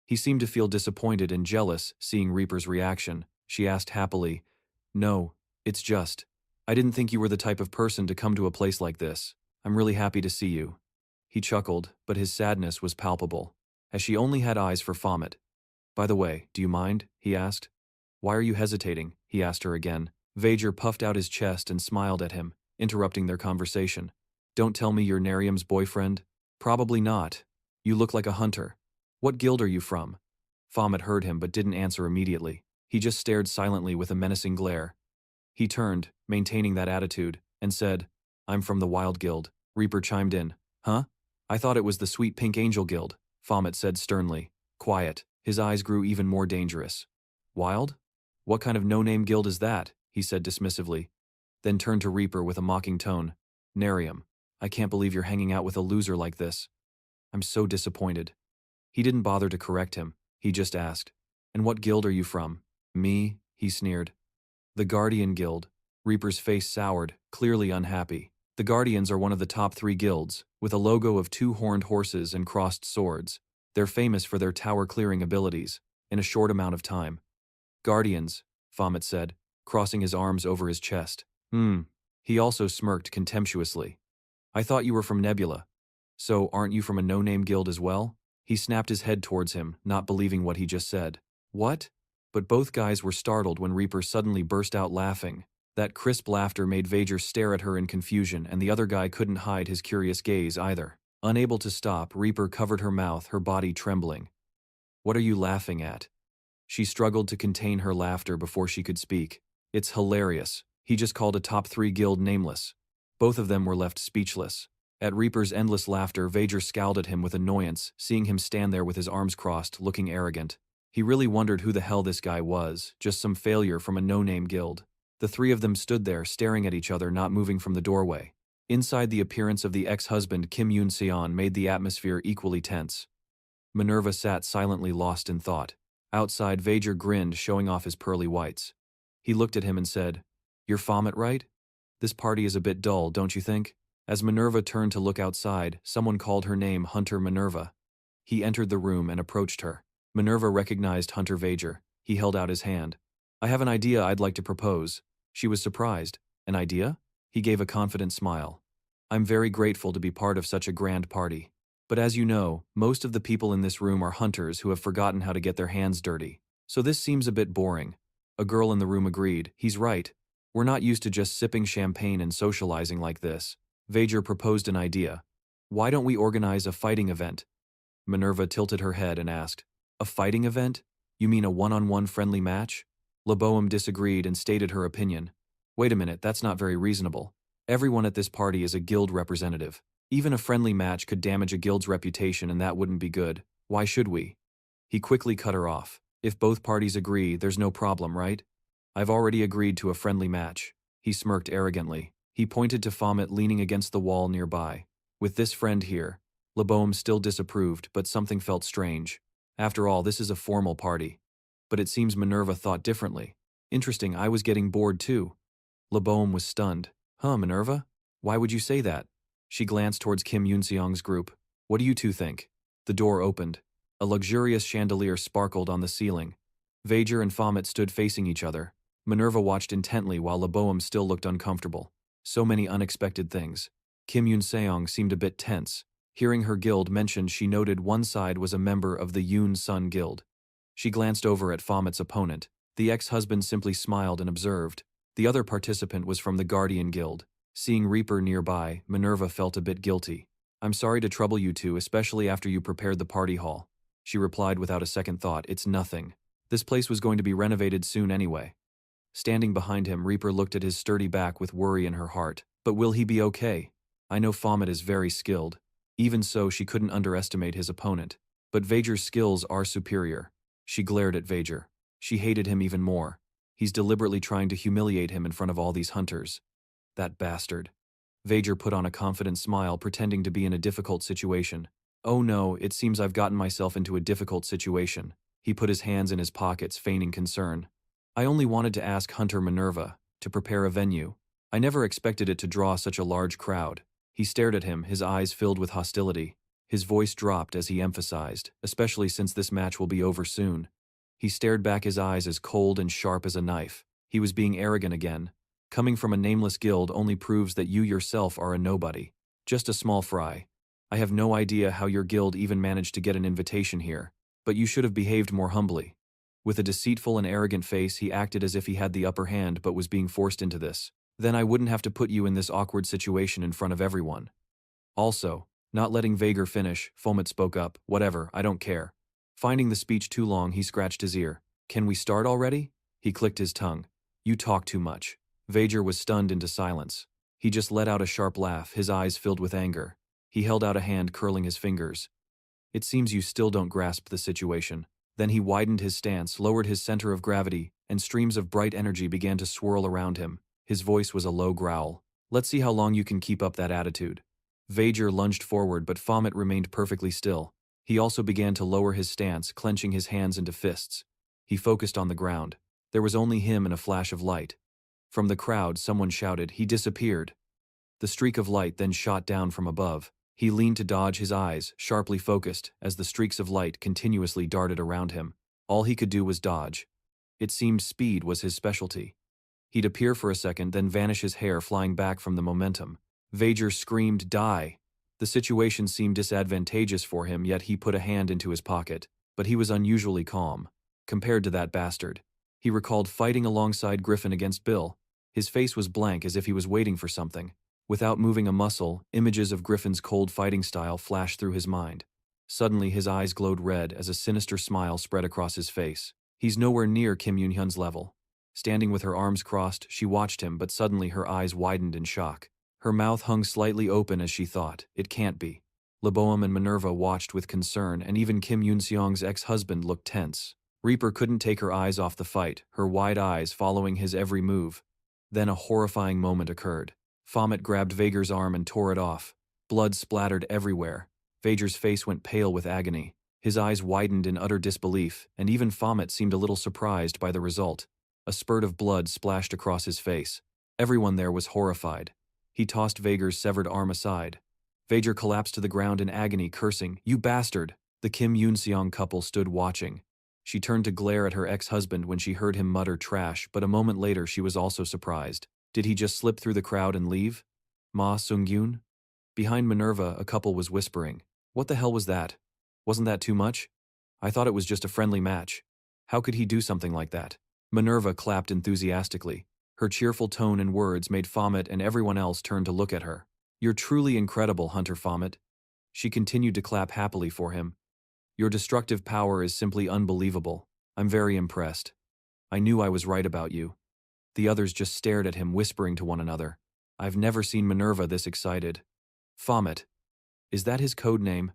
He seemed to feel disappointed and jealous seeing Reaper's reaction. She asked happily, "No, it's just, I didn't think you were the type of person to come to a place like this. I'm really happy to see you." He chuckled, but his sadness was palpable, as she only had eyes for Baphomet. By the way, do you mind? He asked. Why are you hesitating? He asked her again. Vager puffed out his chest and smiled at him, interrupting their conversation. Don't tell me you're Nerium's boyfriend? Probably not. You look like a hunter. What guild are you from? Baphomet heard him but didn't answer immediately. He just stared silently with a menacing glare. He turned, maintaining that attitude, and said, I'm from the Wild Guild. Reaper chimed in. Huh? I thought it was the Sweet Pink Angel Guild, Baphomet said sternly. Quiet. His eyes grew even more dangerous. Wild? What kind of no-name guild is that? He said dismissively. Then turned to Reaper with a mocking tone. Nerium, I can't believe you're hanging out with a loser like this. I'm so disappointed. He didn't bother to correct him. He just asked, And what guild are you from? Me? He sneered. The Guardian Guild. Reaper's face soured, clearly unhappy. The Guardians are one of the top 3 guilds, with a logo of 2 horned horses and crossed swords. They're famous for their tower-clearing abilities, in a short amount of time. Guardians, Baphomet said, crossing his arms over his chest. He also smirked contemptuously. I thought you were from Nebula. So, aren't you from a no-name guild as well? He snapped his head towards him, not believing what he just said. What? But both guys were startled when Reaper suddenly burst out laughing. That crisp laughter made Vager stare at her in confusion, and the other guy couldn't hide his curious gaze either. Unable to stop, Reaper covered her mouth, her body trembling. What are you laughing at? She struggled to contain her laughter before she could speak. It's hilarious. He just called a top 3 guild nameless. Both of them were left speechless. At Reaper's endless laughter, Vager scowled at him with annoyance, seeing him stand there with his arms crossed, looking arrogant. He really wondered who the hell this guy was, just some failure from a no-name guild. The 3 of them stood there, staring at each other, not moving from the doorway. Inside, the appearance of the ex-husband Kim Yoon-seon made the atmosphere equally tense. Minerva sat silently lost in thought. Outside, Vager grinned, showing off his pearly whites. He looked at him and said, You're Baphomet, right? This party is a bit dull, don't you think? As Minerva turned to look outside, someone called her name Hunter Minerva. He entered the room and approached her. Minerva recognized Hunter Vager. He held out his hand. I have an idea I'd like to propose. She was surprised. An idea? He gave a confident smile. I'm very grateful to be part of such a grand party. But as you know, most of the people in this room are hunters who have forgotten how to get their hands dirty. So this seems a bit boring. A girl in the room agreed. He's right. We're not used to just sipping champagne and socializing like this. Vager proposed an idea. Why don't we organize a fighting event? Minerva tilted her head and asked, A fighting event? You mean a one-on-one friendly match? Labyrinth disagreed and stated her opinion. Wait a minute, that's not very reasonable. Everyone at this party is a guild representative. Even a friendly match could damage a guild's reputation, and that wouldn't be good. Why should we? He quickly cut her off. If both parties agree, there's no problem, right? I've already agreed to a friendly match. He smirked arrogantly. He pointed to Baphomet leaning against the wall nearby. With this friend here. Labyrinth still disapproved, but something felt strange. After all, this is a formal party. But it seems Minerva thought differently. Interesting, I was getting bored too. Labyrinth was stunned. Huh, Minerva? Why would you say that? She glanced towards Kim Yoon-seong's group. What do you two think? The door opened. A luxurious chandelier sparkled on the ceiling. Vager and Baphomet stood facing each other. Minerva watched intently while Labyrinth still looked uncomfortable. So many unexpected things. Kim Yoon-seong seemed a bit tense. Hearing her guild mentioned, she noted one side was a member of the Yoon-sun Guild. She glanced over at Baphomet's opponent. The ex-husband simply smiled and observed. The other participant was from the Guardian Guild. Seeing Reaper nearby, Minerva felt a bit guilty. I'm sorry to trouble you two, especially after you prepared the party hall. She replied without a second thought, It's nothing. This place was going to be renovated soon anyway. Standing behind him, Reaper looked at his sturdy back with worry in her heart. But will he be okay? I know Baphomet is very skilled. Even so, she couldn't underestimate his opponent. But Vager's skills are superior. She glared at Vager. She hated him even more. He's deliberately trying to humiliate him in front of all these hunters. That bastard. Vager put on a confident smile, pretending to be in a difficult situation. Oh no, it seems I've gotten myself into a difficult situation. He put his hands in his pockets, feigning concern. I only wanted to ask Hunter Minerva to prepare a venue. I never expected it to draw such a large crowd. He stared at him, his eyes filled with hostility. His voice dropped as he emphasized, especially since this match will be over soon. He stared back, his eyes as cold and sharp as a knife. He was being arrogant again. Coming from a nameless guild only proves that you yourself are a nobody. Just a small fry. I have no idea how your guild even managed to get an invitation here, but you should have behaved more humbly. With a deceitful and arrogant face, he acted as if he had the upper hand but was being forced into this. Then I wouldn't have to put you in this awkward situation in front of everyone. Also, not letting Vager finish, Baphomet spoke up. Whatever, I don't care. Finding the speech too long, he scratched his ear. Can we start already? He clicked his tongue. You talk too much. Vager was stunned into silence. He just let out a sharp laugh, his eyes filled with anger. He held out a hand, curling his fingers. It seems you still don't grasp the situation. Then he widened his stance, lowered his center of gravity, and streams of bright energy began to swirl around him. His voice was a low growl. Let's see how long you can keep up that attitude. Vager lunged forward, but Baphomet remained perfectly still. He also began to lower his stance, clenching his hands into fists. He focused on the ground. There was only him and a flash of light. From the crowd, someone shouted, "He disappeared." The streak of light then shot down from above. He leaned to dodge, his eyes sharply focused as the streaks of light continuously darted around him. All he could do was dodge. It seemed speed was his specialty. He'd appear for a second, then vanish, his hair flying back from the momentum. Vager screamed, "Die!" The situation seemed disadvantageous for him, yet he put a hand into his pocket. But he was unusually calm. Compared to that bastard. He recalled fighting alongside Griffin against Bill. His face was blank, as if he was waiting for something. Without moving a muscle, images of Griffin's cold fighting style flashed through his mind. Suddenly his eyes glowed red as a sinister smile spread across his face. He's nowhere near Kim Yoon-hyun's level. Standing with her arms crossed, she watched him, but suddenly her eyes widened in shock. Her mouth hung slightly open as she thought, it can't be. Laboam and Minerva watched with concern, and even Kim Yoon-seong's ex-husband looked tense. Reaper couldn't take her eyes off the fight, her wide eyes following his every move. Then a horrifying moment occurred. Baphomet grabbed Vager's arm and tore it off. Blood splattered everywhere. Vager's face went pale with agony. His eyes widened in utter disbelief, and even Baphomet seemed a little surprised by the result. A spurt of blood splashed across his face. Everyone there was horrified. He tossed Vager's severed arm aside. Vager collapsed to the ground in agony, cursing, "You bastard!" The Kim Yoon-seong couple stood watching. She turned to glare at her ex-husband when she heard him mutter trash, but a moment later she was also surprised. Did he just slip through the crowd and leave? Ma Sung-yoon? Behind Minerva, a couple was whispering. What the hell was that? Wasn't that too much? I thought it was just a friendly match. How could he do something like that? Minerva clapped enthusiastically. Her cheerful tone and words made Baphomet and everyone else turn to look at her. You're truly incredible, Hunter Baphomet. She continued to clap happily for him. Your destructive power is simply unbelievable. I'm very impressed. I knew I was right about you. The others just stared at him, whispering to one another. I've never seen Minerva this excited. Baphomet. Is that his code name?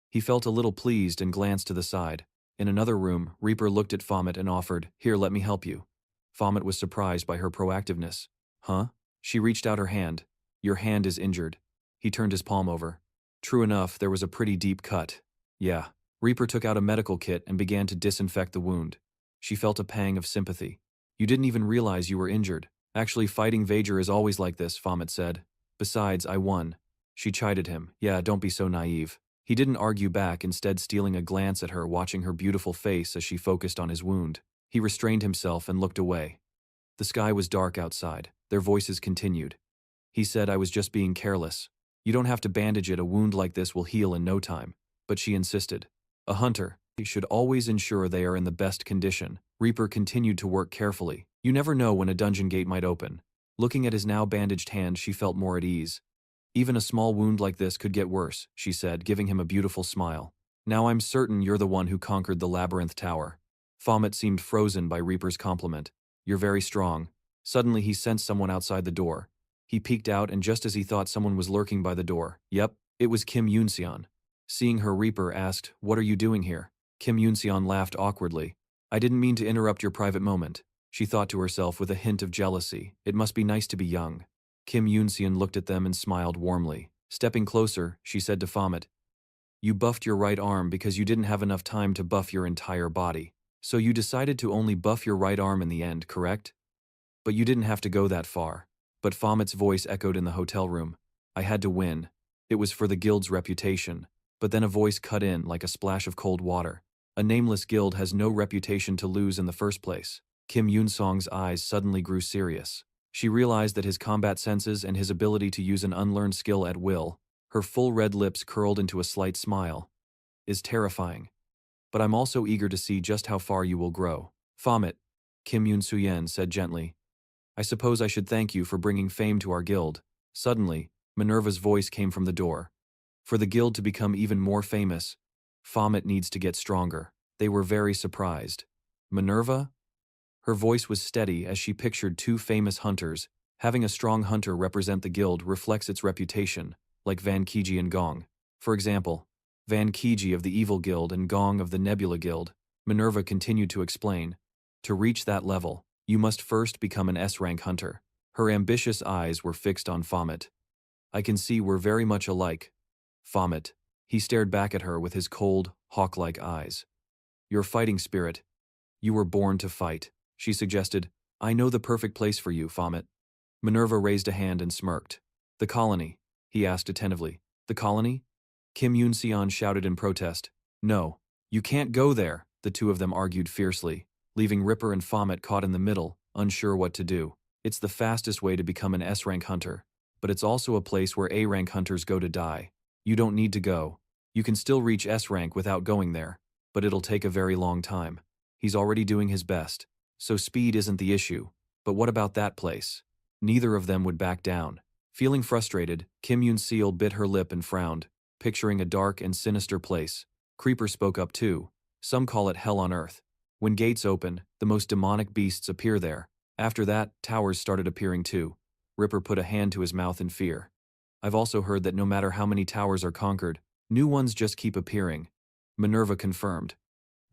He felt a little pleased and glanced to the side. In another room, Reaper looked at Baphomet and offered, "Here, let me help you." Baphomet was surprised by her proactiveness. Huh? She reached out her hand. Your hand is injured. He turned his palm over. True enough, there was a pretty deep cut. Yeah. Reaper took out a medical kit and began to disinfect the wound. She felt a pang of sympathy. You didn't even realize you were injured. Actually, fighting Vager is always like this, Baphomet said. Besides, I won. She chided him. Yeah, don't be so naive. He didn't argue back, instead stealing a glance at her, watching her beautiful face as she focused on his wound. He restrained himself and looked away. The sky was dark outside. Their voices continued. He said, I was just being careless. You don't have to bandage it, a wound like this will heal in no time. But she insisted. A hunter, he should always ensure they are in the best condition. Reaper continued to work carefully. You never know when a dungeon gate might open. Looking at his now bandaged hand, she felt more at ease. Even a small wound like this could get worse, she said, giving him a beautiful smile. Now I'm certain you're the one who conquered the Labyrinth Tower. Baphomet seemed frozen by Reaper's compliment. You're very strong. Suddenly he sensed someone outside the door. He peeked out, and just as he thought someone was lurking by the door, yep, it was Kim Yoon-seon. Seeing her, Reaper asked, What are you doing here? Kim Yoon-seon laughed awkwardly. I didn't mean to interrupt your private moment, she thought to herself with a hint of jealousy. It must be nice to be young. Kim Yoon-seon looked at them and smiled warmly. Stepping closer, she said to Baphomet, You buffed your right arm because you didn't have enough time to buff your entire body. So you decided to only buff your right arm in the end, correct? But you didn't have to go that far. But Baphomet's voice echoed in the hotel room. I had to win. It was for the guild's reputation. But then a voice cut in like a splash of cold water. A nameless guild has no reputation to lose in the first place. Kim Yoon-seong's eyes suddenly grew serious. She realized that his combat senses and his ability to use an unlearned skill at will, Her full red lips curled into a slight smile. Is terrifying. But I'm also eager to see just how far you will grow. Baphomet, Kim Yoon-suyen said gently. I suppose I should thank you for bringing fame to our guild. Suddenly, Minerva's voice came from the door. For the guild to become even more famous, Baphomet needs to get stronger. They were very surprised. Minerva? Her voice was steady as she pictured two famous hunters. Having a strong hunter represent the guild reflects its reputation, like Van Kiji and Gong. For example, Van Kiji of the Evil Guild and Gong of the Nebula Guild. Minerva continued to explain. To reach that level, you must first become an S-rank hunter. Her ambitious eyes were fixed on Baphomet. I can see we're very much alike. Baphomet. He stared back at her with his cold, hawk-like eyes. Your fighting spirit. You were born to fight, she suggested. I know the perfect place for you, Baphomet. Minerva raised a hand and smirked. The colony, he asked attentively. The colony? Kim Yoon-seon shouted in protest. No, you can't go there, the two of them argued fiercely, leaving Ripper and Baphomet caught in the middle, unsure what to do. It's the fastest way to become an S-rank hunter, but it's also a place where A-rank hunters go to die. You don't need to go. You can still reach S-rank without going there, but it'll take a very long time. He's already doing his best, so speed isn't the issue. But what about that place? Neither of them would back down. Feeling frustrated, Kim Yoon-seol bit her lip and frowned, picturing a dark and sinister place. Creeper spoke up too. Some call it hell on earth. When gates open, the most demonic beasts appear there. After that, towers started appearing too. Ripper put a hand to his mouth in fear. I've also heard that no matter how many towers are conquered, new ones just keep appearing. Minerva confirmed.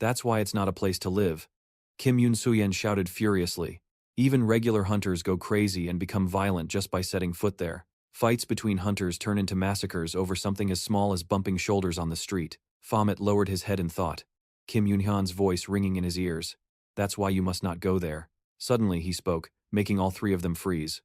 That's why it's not a place to live. Kim Yoon-suyen shouted furiously. Even regular hunters go crazy and become violent just by setting foot there. Fights between hunters turn into massacres over something as small as bumping shoulders on the street. Baphomet lowered his head in thought, Kim Yoon-hyun's voice ringing in his ears. That's why you must not go there. Suddenly he spoke, making all three of them freeze.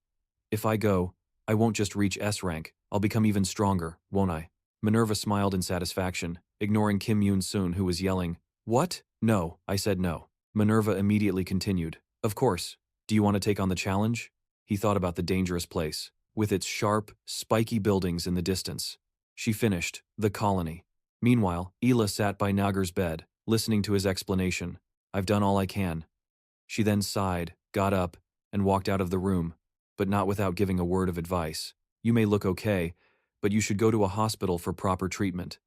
If I go, I won't just reach S-rank, I'll become even stronger, won't I? Minerva smiled in satisfaction, ignoring Kim Yoon-sun who was yelling, What? No, I said no. Minerva immediately continued. Of course. Do you want to take on the challenge? He thought about the dangerous place, with its sharp, spiky buildings in the distance. She finished, the colony. Meanwhile, Ela sat by Nagar's bed, listening to his explanation. I've done all I can. She then sighed, got up, and walked out of the room, but not without giving a word of advice. You may look okay, but you should go to a hospital for proper treatment.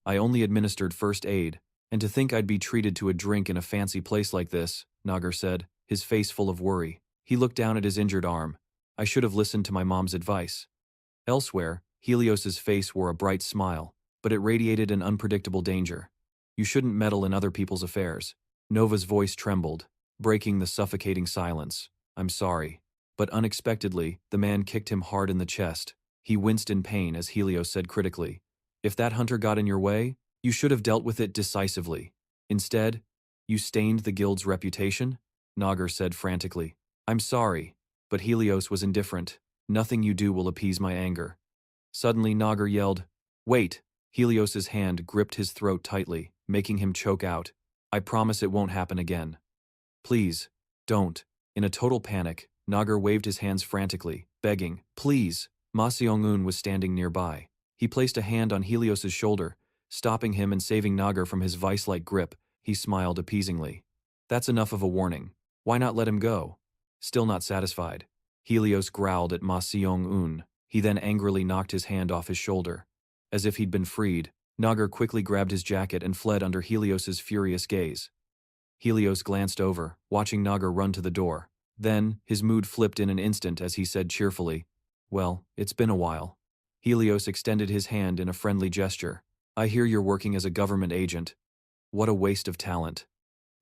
I only administered first aid, and to think I'd be treated to a drink in a fancy place like this, Nagar said, his face full of worry. He looked down at his injured arm. I should have listened to my mom's advice. Elsewhere, Helios's face wore a bright smile, but it radiated an unpredictable danger. You shouldn't meddle in other people's affairs. Nova's voice trembled, breaking the suffocating silence. I'm sorry. But unexpectedly, the man kicked him hard in the chest. He winced in pain as Helios said critically, If that hunter got in your way, you should have dealt with it decisively. Instead, you stained the guild's reputation? Nagar said frantically. I'm sorry, but Helios was indifferent. Nothing you do will appease my anger. Suddenly Nagar yelled, Wait! Helios's hand gripped his throat tightly, making him choke out. I promise it won't happen again. Please, don't. In a total panic, Nagar waved his hands frantically, begging, Please! Ma Seong-un was standing nearby. He placed a hand on Helios's shoulder, stopping him and saving Nagar from his vice-like grip. He smiled appeasingly. That's enough of a warning. Why not let him go? Still not satisfied, Helios growled at Ma Seong-un. He then angrily knocked his hand off his shoulder. As if he'd been freed, Nagar quickly grabbed his jacket and fled under Helios's furious gaze. Helios glanced over, watching Nagar run to the door. Then, his mood flipped in an instant as he said cheerfully, Well, it's been a while. Helios extended his hand in a friendly gesture. I hear you're working as a government agent. What a waste of talent.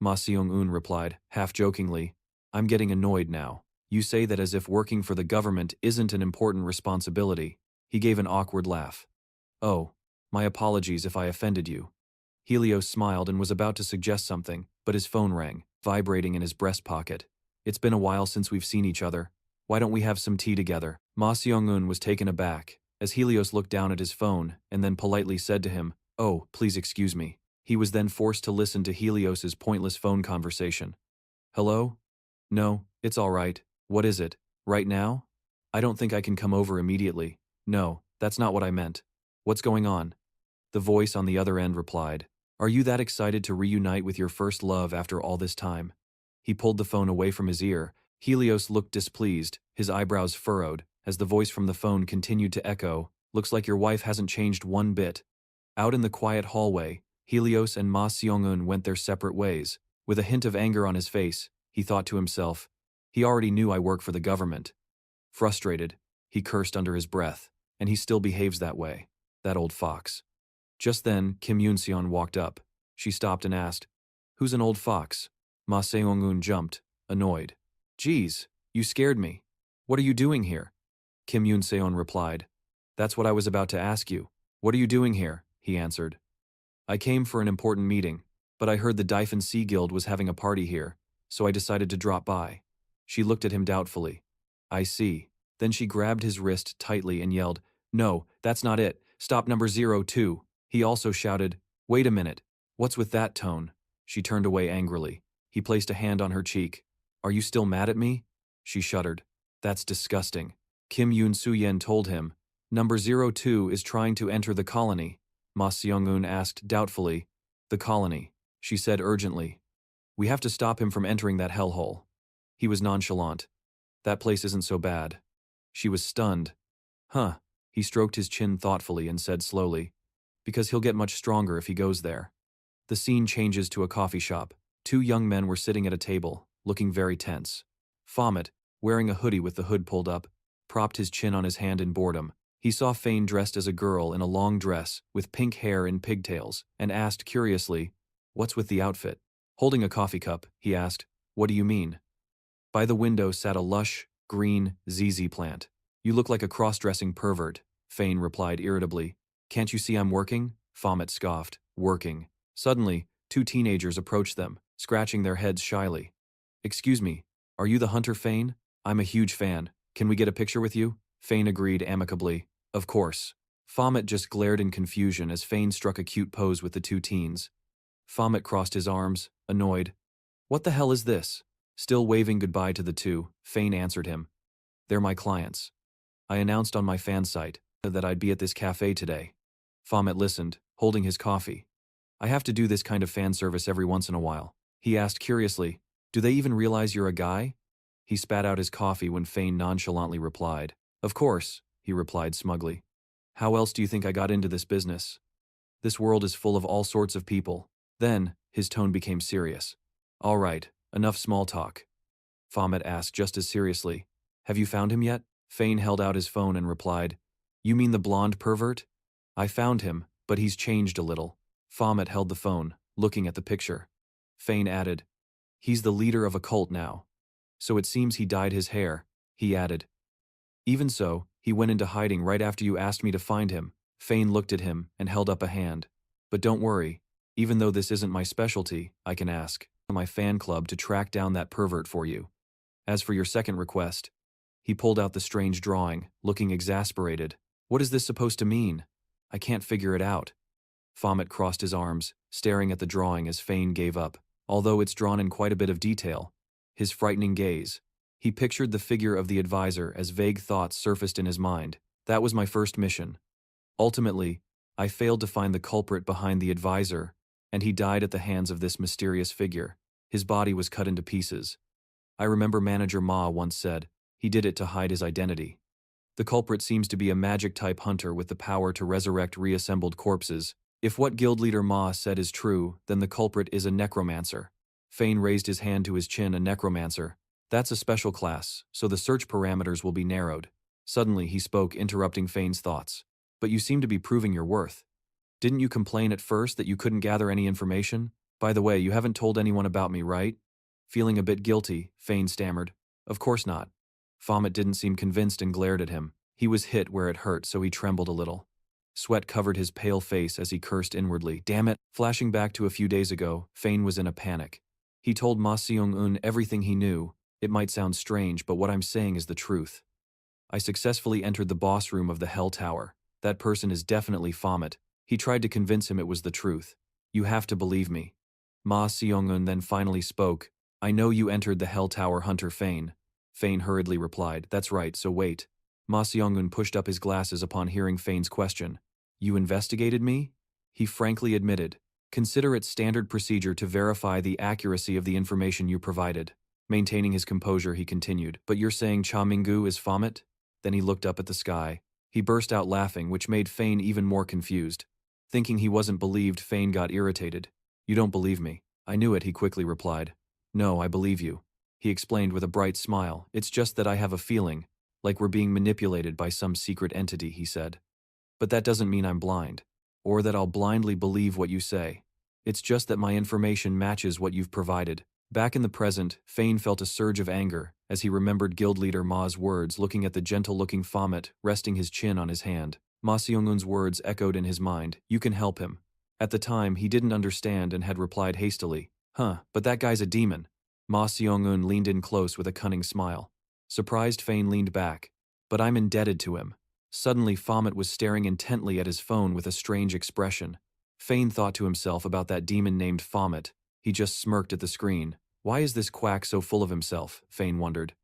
Ma Seong-un replied, half-jokingly, I'm getting annoyed now. You say that as if working for the government isn't an important responsibility. He gave an awkward laugh. Oh, my apologies if I offended you. Helios smiled and was about to suggest something, but his phone rang, vibrating in his breast pocket. It's been a while since we've seen each other. Why don't we have some tea together? Ma Seong-un was taken aback, as Helios looked down at his phone and then politely said to him, Oh, please excuse me. He was then forced to listen to Helios's pointless phone conversation. Hello? No, it's all right. What is it? Right now? I don't think I can come over immediately. No, that's not what I meant. What's going on? The voice on the other end replied, Are you that excited to reunite with your first love after all this time? He pulled the phone away from his ear. Helios looked displeased, his eyebrows furrowed, as the voice from the phone continued to echo, Looks like your wife hasn't changed one bit. Out in the quiet hallway, Helios and Ma Seong-eun went their separate ways. With a hint of anger on his face, he thought to himself, He already knew I work for the government. Frustrated, he cursed under his breath, and he still behaves that way. That old fox. Just then, Kim Yoon-seon walked up. She stopped and asked, Who's an old fox? Ma Seong-eun jumped, annoyed. Geez, you scared me. What are you doing here? Kim Yoon-seon replied. That's what I was about to ask you. What are you doing here? He answered. I came for an important meeting, but I heard the Dyphon Sea Guild was having a party here, so I decided to drop by. She looked at him doubtfully. I see. Then she grabbed his wrist tightly and yelled, No, that's not it. Stop number 02. He also shouted, Wait a minute. What's with that tone? She turned away angrily. He placed a hand on her cheek. Are you still mad at me? She shuddered. That's disgusting. Kim Yoon-seon told him. Number 02 is trying to enter the colony. Ma Seong-eun asked doubtfully. The colony, she said urgently. We have to stop him from entering that hellhole. He was nonchalant. That place isn't so bad. She was stunned. Huh. He stroked his chin thoughtfully and said slowly. Because he'll get much stronger if he goes there. The scene changes to a coffee shop. Two young men were sitting at a table, looking very tense. Baphomet, wearing a hoodie with the hood pulled up, propped his chin on his hand in boredom. He saw Fane dressed as a girl in a long dress, with pink hair and pigtails, and asked curiously, What's with the outfit? Holding a coffee cup, he asked, What do you mean? By the window sat a lush, green, ZZ plant. You look like a cross-dressing pervert, Fane replied irritably. Can't you see I'm working? Baphomet scoffed. Working. Suddenly, two teenagers approached them, scratching their heads shyly. Excuse me, are you the hunter Fane? I'm a huge fan. Can we get a picture with you? Fane agreed amicably. Of course. Baphomet just glared in confusion as Fane struck a cute pose with the two teens. Baphomet crossed his arms, annoyed. What the hell is this? Still waving goodbye to the two, Fane answered him. They're my clients. I announced on my fan site that I'd be at this cafe today. Baphomet listened, holding his coffee. I have to do this kind of fan service every once in a while. He asked curiously, Do they even realize you're a guy? He spat out his coffee when Fane nonchalantly replied. Of course, he replied smugly. How else do you think I got into this business? This world is full of all sorts of people. Then, his tone became serious. All right, enough small talk. Baphomet asked just as seriously. Have you found him yet? Fane held out his phone and replied. You mean the blonde pervert? I found him, but he's changed a little. Baphomet held the phone, looking at the picture. Fane added. He's the leader of a cult now. So it seems he dyed his hair, he added. Even so, he went into hiding right after you asked me to find him. Fane looked at him and held up a hand. But don't worry, even though this isn't my specialty, I can ask my fan club to track down that pervert for you. As for your second request, he pulled out the strange drawing, looking exasperated. What is this supposed to mean? I can't figure it out. Baphomet crossed his arms, staring at the drawing as Fane gave up. Although it's drawn in quite a bit of detail, his frightening gaze. He pictured the figure of the advisor as vague thoughts surfaced in his mind. That was my first mission. Ultimately, I failed to find the culprit behind the advisor, and he died at the hands of this mysterious figure. His body was cut into pieces. I remember Manager Ma once said, he did it to hide his identity. The culprit seems to be a magic-type hunter with the power to resurrect reassembled corpses. If what guild leader Ma said is true, then the culprit is a necromancer. Fane raised his hand to his chin. A necromancer. That's a special class, so the search parameters will be narrowed. Suddenly he spoke, interrupting Fane's thoughts. But you seem to be proving your worth. Didn't you complain at first that you couldn't gather any information? By the way, you haven't told anyone about me, right? Feeling a bit guilty, Fane stammered. Of course not. Baphomet didn't seem convinced and glared at him. He was hit where it hurt, so he trembled a little. Sweat covered his pale face as he cursed inwardly. Damn it! Flashing back to a few days ago, Fane was in a panic. He told Ma Seong-eun everything he knew. It might sound strange, but what I'm saying is the truth. I successfully entered the boss room of the Hell Tower. That person is definitely Baphomet. He tried to convince him it was the truth. You have to believe me. Ma Seong-eun then finally spoke. I know you entered the Hell Tower, Hunter Fane. Fane hurriedly replied, That's right, so wait. Ma Seong-eun pushed up his glasses upon hearing Fane's question. You investigated me? He frankly admitted. Consider it standard procedure to verify the accuracy of the information you provided. Maintaining his composure, he continued, but you're saying Cha Minggu is Baphomet? Then he looked up at the sky. He burst out laughing, which made Fane even more confused. Thinking he wasn't believed, Fane got irritated. You don't believe me. I knew it, he quickly replied. No, I believe you. He explained with a bright smile. It's just that I have a feeling, like we're being manipulated by some secret entity, he said. But that doesn't mean I'm blind, or that I'll blindly believe what you say. It's just that my information matches what you've provided. Back in the present, Fane felt a surge of anger as he remembered guild leader Ma's words, looking at the gentle-looking Baphomet resting his chin on his hand. Ma Seongun's words echoed in his mind. You can help him. At the time, he didn't understand and had replied hastily. But that guy's a demon. Ma Seongun leaned in close with a cunning smile. Surprised, Fane leaned back. But I'm indebted to him. Suddenly, Baphomet was staring intently at his phone with a strange expression. Fane thought to himself about that demon named Baphomet. He just smirked at the screen. Why is this quack so full of himself? Fane wondered.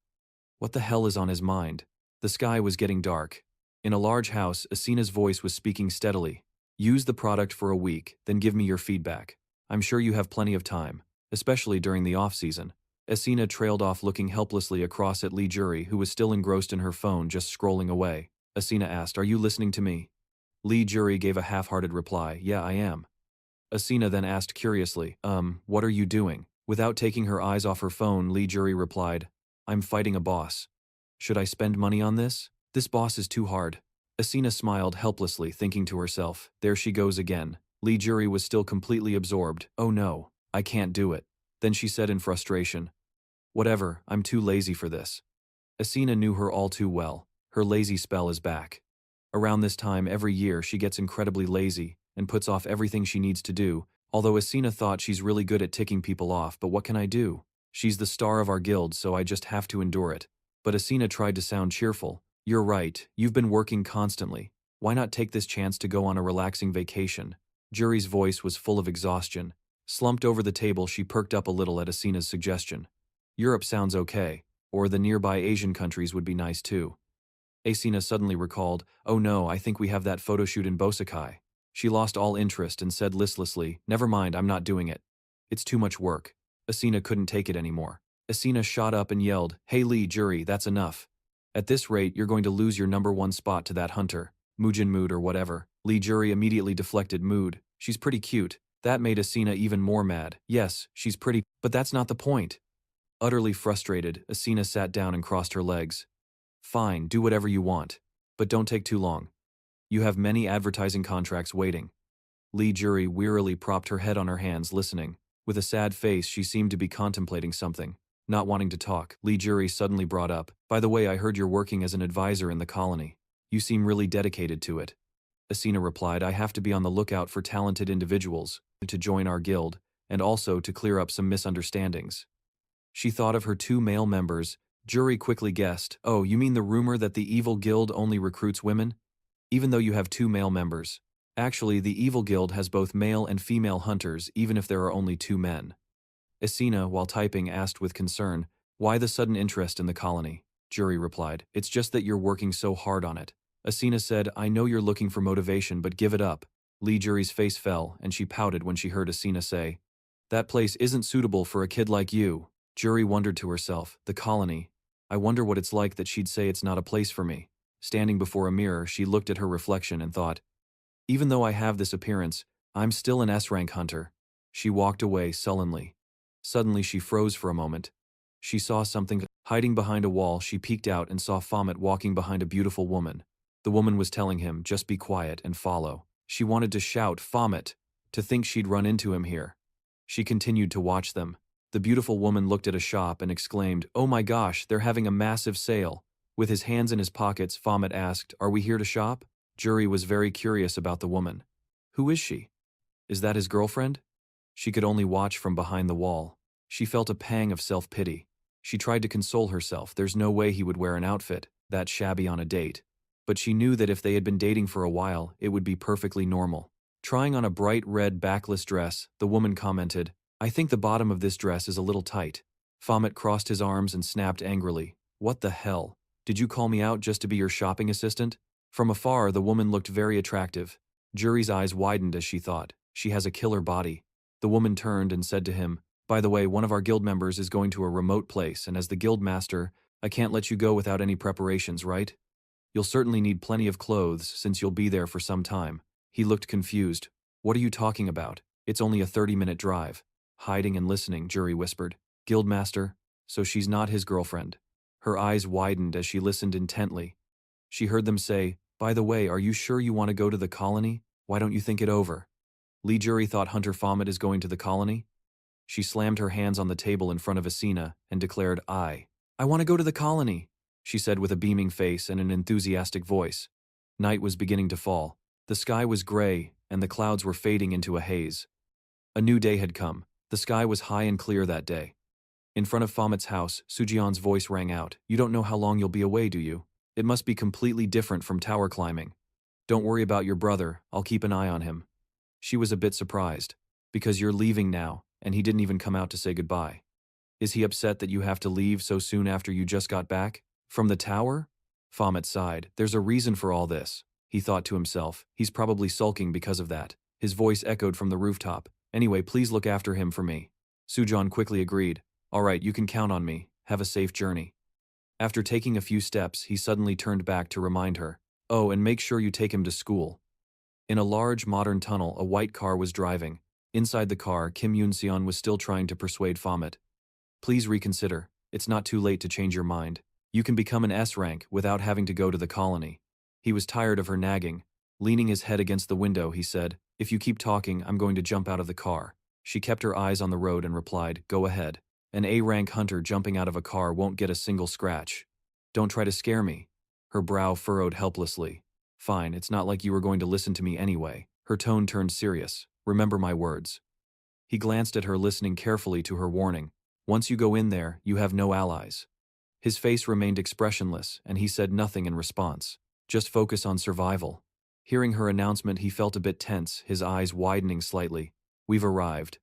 What the hell is on his mind? The sky was getting dark. In a large house, Asina's voice was speaking steadily. Use the product for a week, then give me your feedback. I'm sure you have plenty of time, especially during the off-season. Asina trailed off, looking helplessly across at Lee Jury, who was still engrossed in her phone, just scrolling away. Asina asked, Are you listening to me? Lee Jury gave a half-hearted reply, Yeah, I am. Asina then asked curiously, what are you doing? Without taking her eyes off her phone, Lee Jury replied, I'm fighting a boss. Should I spend money on this? This boss is too hard. Asina smiled helplessly, thinking to herself, there she goes again. Lee Jury was still completely absorbed. Oh no, I can't do it. Then she said in frustration, Whatever, I'm too lazy for this. Asina knew her all too well. Her lazy spell is back. Around this time every year she gets incredibly lazy and puts off everything she needs to do, although Asina thought she's really good at ticking people off, but what can I do? She's the star of our guild, so I just have to endure it. But Asina tried to sound cheerful. You're right, you've been working constantly. Why not take this chance to go on a relaxing vacation? Jury's voice was full of exhaustion. Slumped over the table, she perked up a little at Asina's suggestion. Europe sounds okay, or the nearby Asian countries would be nice too. Asina suddenly recalled, oh no, I think we have that photo shoot in Bosakai. She lost all interest and said listlessly, never mind, I'm not doing it. It's too much work. Asina couldn't take it anymore. Asina shot up and yelled, Hey Lee Jury, that's enough. At this rate, you're going to lose your #1 spot to that hunter, Mujin Mood or whatever. Lee Jury immediately deflected. Mood. She's pretty cute. That made Asina even more mad. Yes, she's pretty, but that's not the point. Utterly frustrated, Asina sat down and crossed her legs. Fine, do whatever you want. But don't take too long. You have many advertising contracts waiting. Lee Jury wearily propped her head on her hands, listening. With a sad face, she seemed to be contemplating something. Not wanting to talk, Lee Jury suddenly brought up, By the way, I heard you're working as an advisor in the colony. You seem really dedicated to it. Asina replied, I have to be on the lookout for talented individuals to join our guild, and also to clear up some misunderstandings. She thought of her 2 male members. Jury quickly guessed, oh, you mean the rumor that the evil guild only recruits women? Even though you have 2 male members. Actually, the evil guild has both male and female hunters, even if there are only 2 men. Asina, while typing, asked with concern, Why the sudden interest in the colony? Jury replied, It's just that you're working so hard on it. Asina said, I know you're looking for motivation, but give it up. Lee Jury's face fell, and she pouted when she heard Asina say, That place isn't suitable for a kid like you. Jury wondered to herself, the colony. I wonder what it's like that she'd say it's not a place for me. Standing before a mirror, she looked at her reflection and thought, Even though I have this appearance, I'm still an S-rank hunter. She walked away sullenly. Suddenly she froze for a moment. She saw something. Hiding behind a wall, she peeked out and saw Baphomet walking behind a beautiful woman. The woman was telling him, just be quiet and follow. She wanted to shout, Baphomet, to think she'd run into him here. She continued to watch them. The beautiful woman looked at a shop and exclaimed, Oh my gosh, they're having a massive sale. With his hands in his pockets, Baphomet asked, Are we here to shop? Jury was very curious about the woman. Who is she? Is that his girlfriend? She could only watch from behind the wall. She felt a pang of self-pity. She tried to console herself. There's no way he would wear an outfit that shabby on a date. But she knew that if they had been dating for a while, it would be perfectly normal. Trying on a bright red backless dress, the woman commented, I think the bottom of this dress is a little tight. Baphomet crossed his arms and snapped angrily, What the hell? Did you call me out just to be your shopping assistant? From afar, the woman looked very attractive. Jury's eyes widened as she thought, she has a killer body. The woman turned and said to him, by the way, one of our guild members is going to a remote place, and as the guild master, I can't let you go without any preparations, right? You'll certainly need plenty of clothes since you'll be there for some time. He looked confused. What are you talking about? It's only a 30-minute drive. Hiding and listening, Jury whispered. Guildmaster? So she's not his girlfriend. Her eyes widened as she listened intently. She heard them say, by the way, are you sure you want to go to the colony? Why don't you think it over? Lee Jury thought Hunter Baphomet is going to the colony? She slammed her hands on the table in front of Asina and declared, I want to go to the colony, she said with a beaming face and an enthusiastic voice. Night was beginning to fall. The sky was gray, and the clouds were fading into a haze. A new day had come. The sky was high and clear that day. In front of Baphomet's house, Sujion's voice rang out, you don't know how long you'll be away, do you? It must be completely different from tower climbing. Don't worry about your brother, I'll keep an eye on him. She was a bit surprised. Because you're leaving now, and he didn't even come out to say goodbye. Is he upset that you have to leave so soon after you just got back? From the tower? Baphomet sighed. There's a reason for all this. He thought to himself, he's probably sulking because of that. His voice echoed from the rooftop. Anyway, please look after him for me. Sujon quickly agreed. All right, you can count on me. Have a safe journey. After taking a few steps, he suddenly turned back to remind her. Oh, and make sure you take him to school. In a large modern tunnel, a white car was driving. Inside the car, Kim Yoon-seon was still trying to persuade Baphomet. Please reconsider. It's not too late to change your mind. You can become an S rank without having to go to the colony. He was tired of her nagging. Leaning his head against the window, he said, if you keep talking, I'm going to jump out of the car. She kept her eyes on the road and replied, go ahead. An A-rank hunter jumping out of a car won't get a single scratch. Don't try to scare me. Her brow furrowed helplessly. Fine, it's not like you were going to listen to me anyway. Her tone turned serious. Remember my words. He glanced at her, listening carefully to her warning. Once you go in there, you have no allies. His face remained expressionless, and he said nothing in response. Just focus on survival. Hearing her announcement, he felt a bit tense, his eyes widening slightly. We've arrived.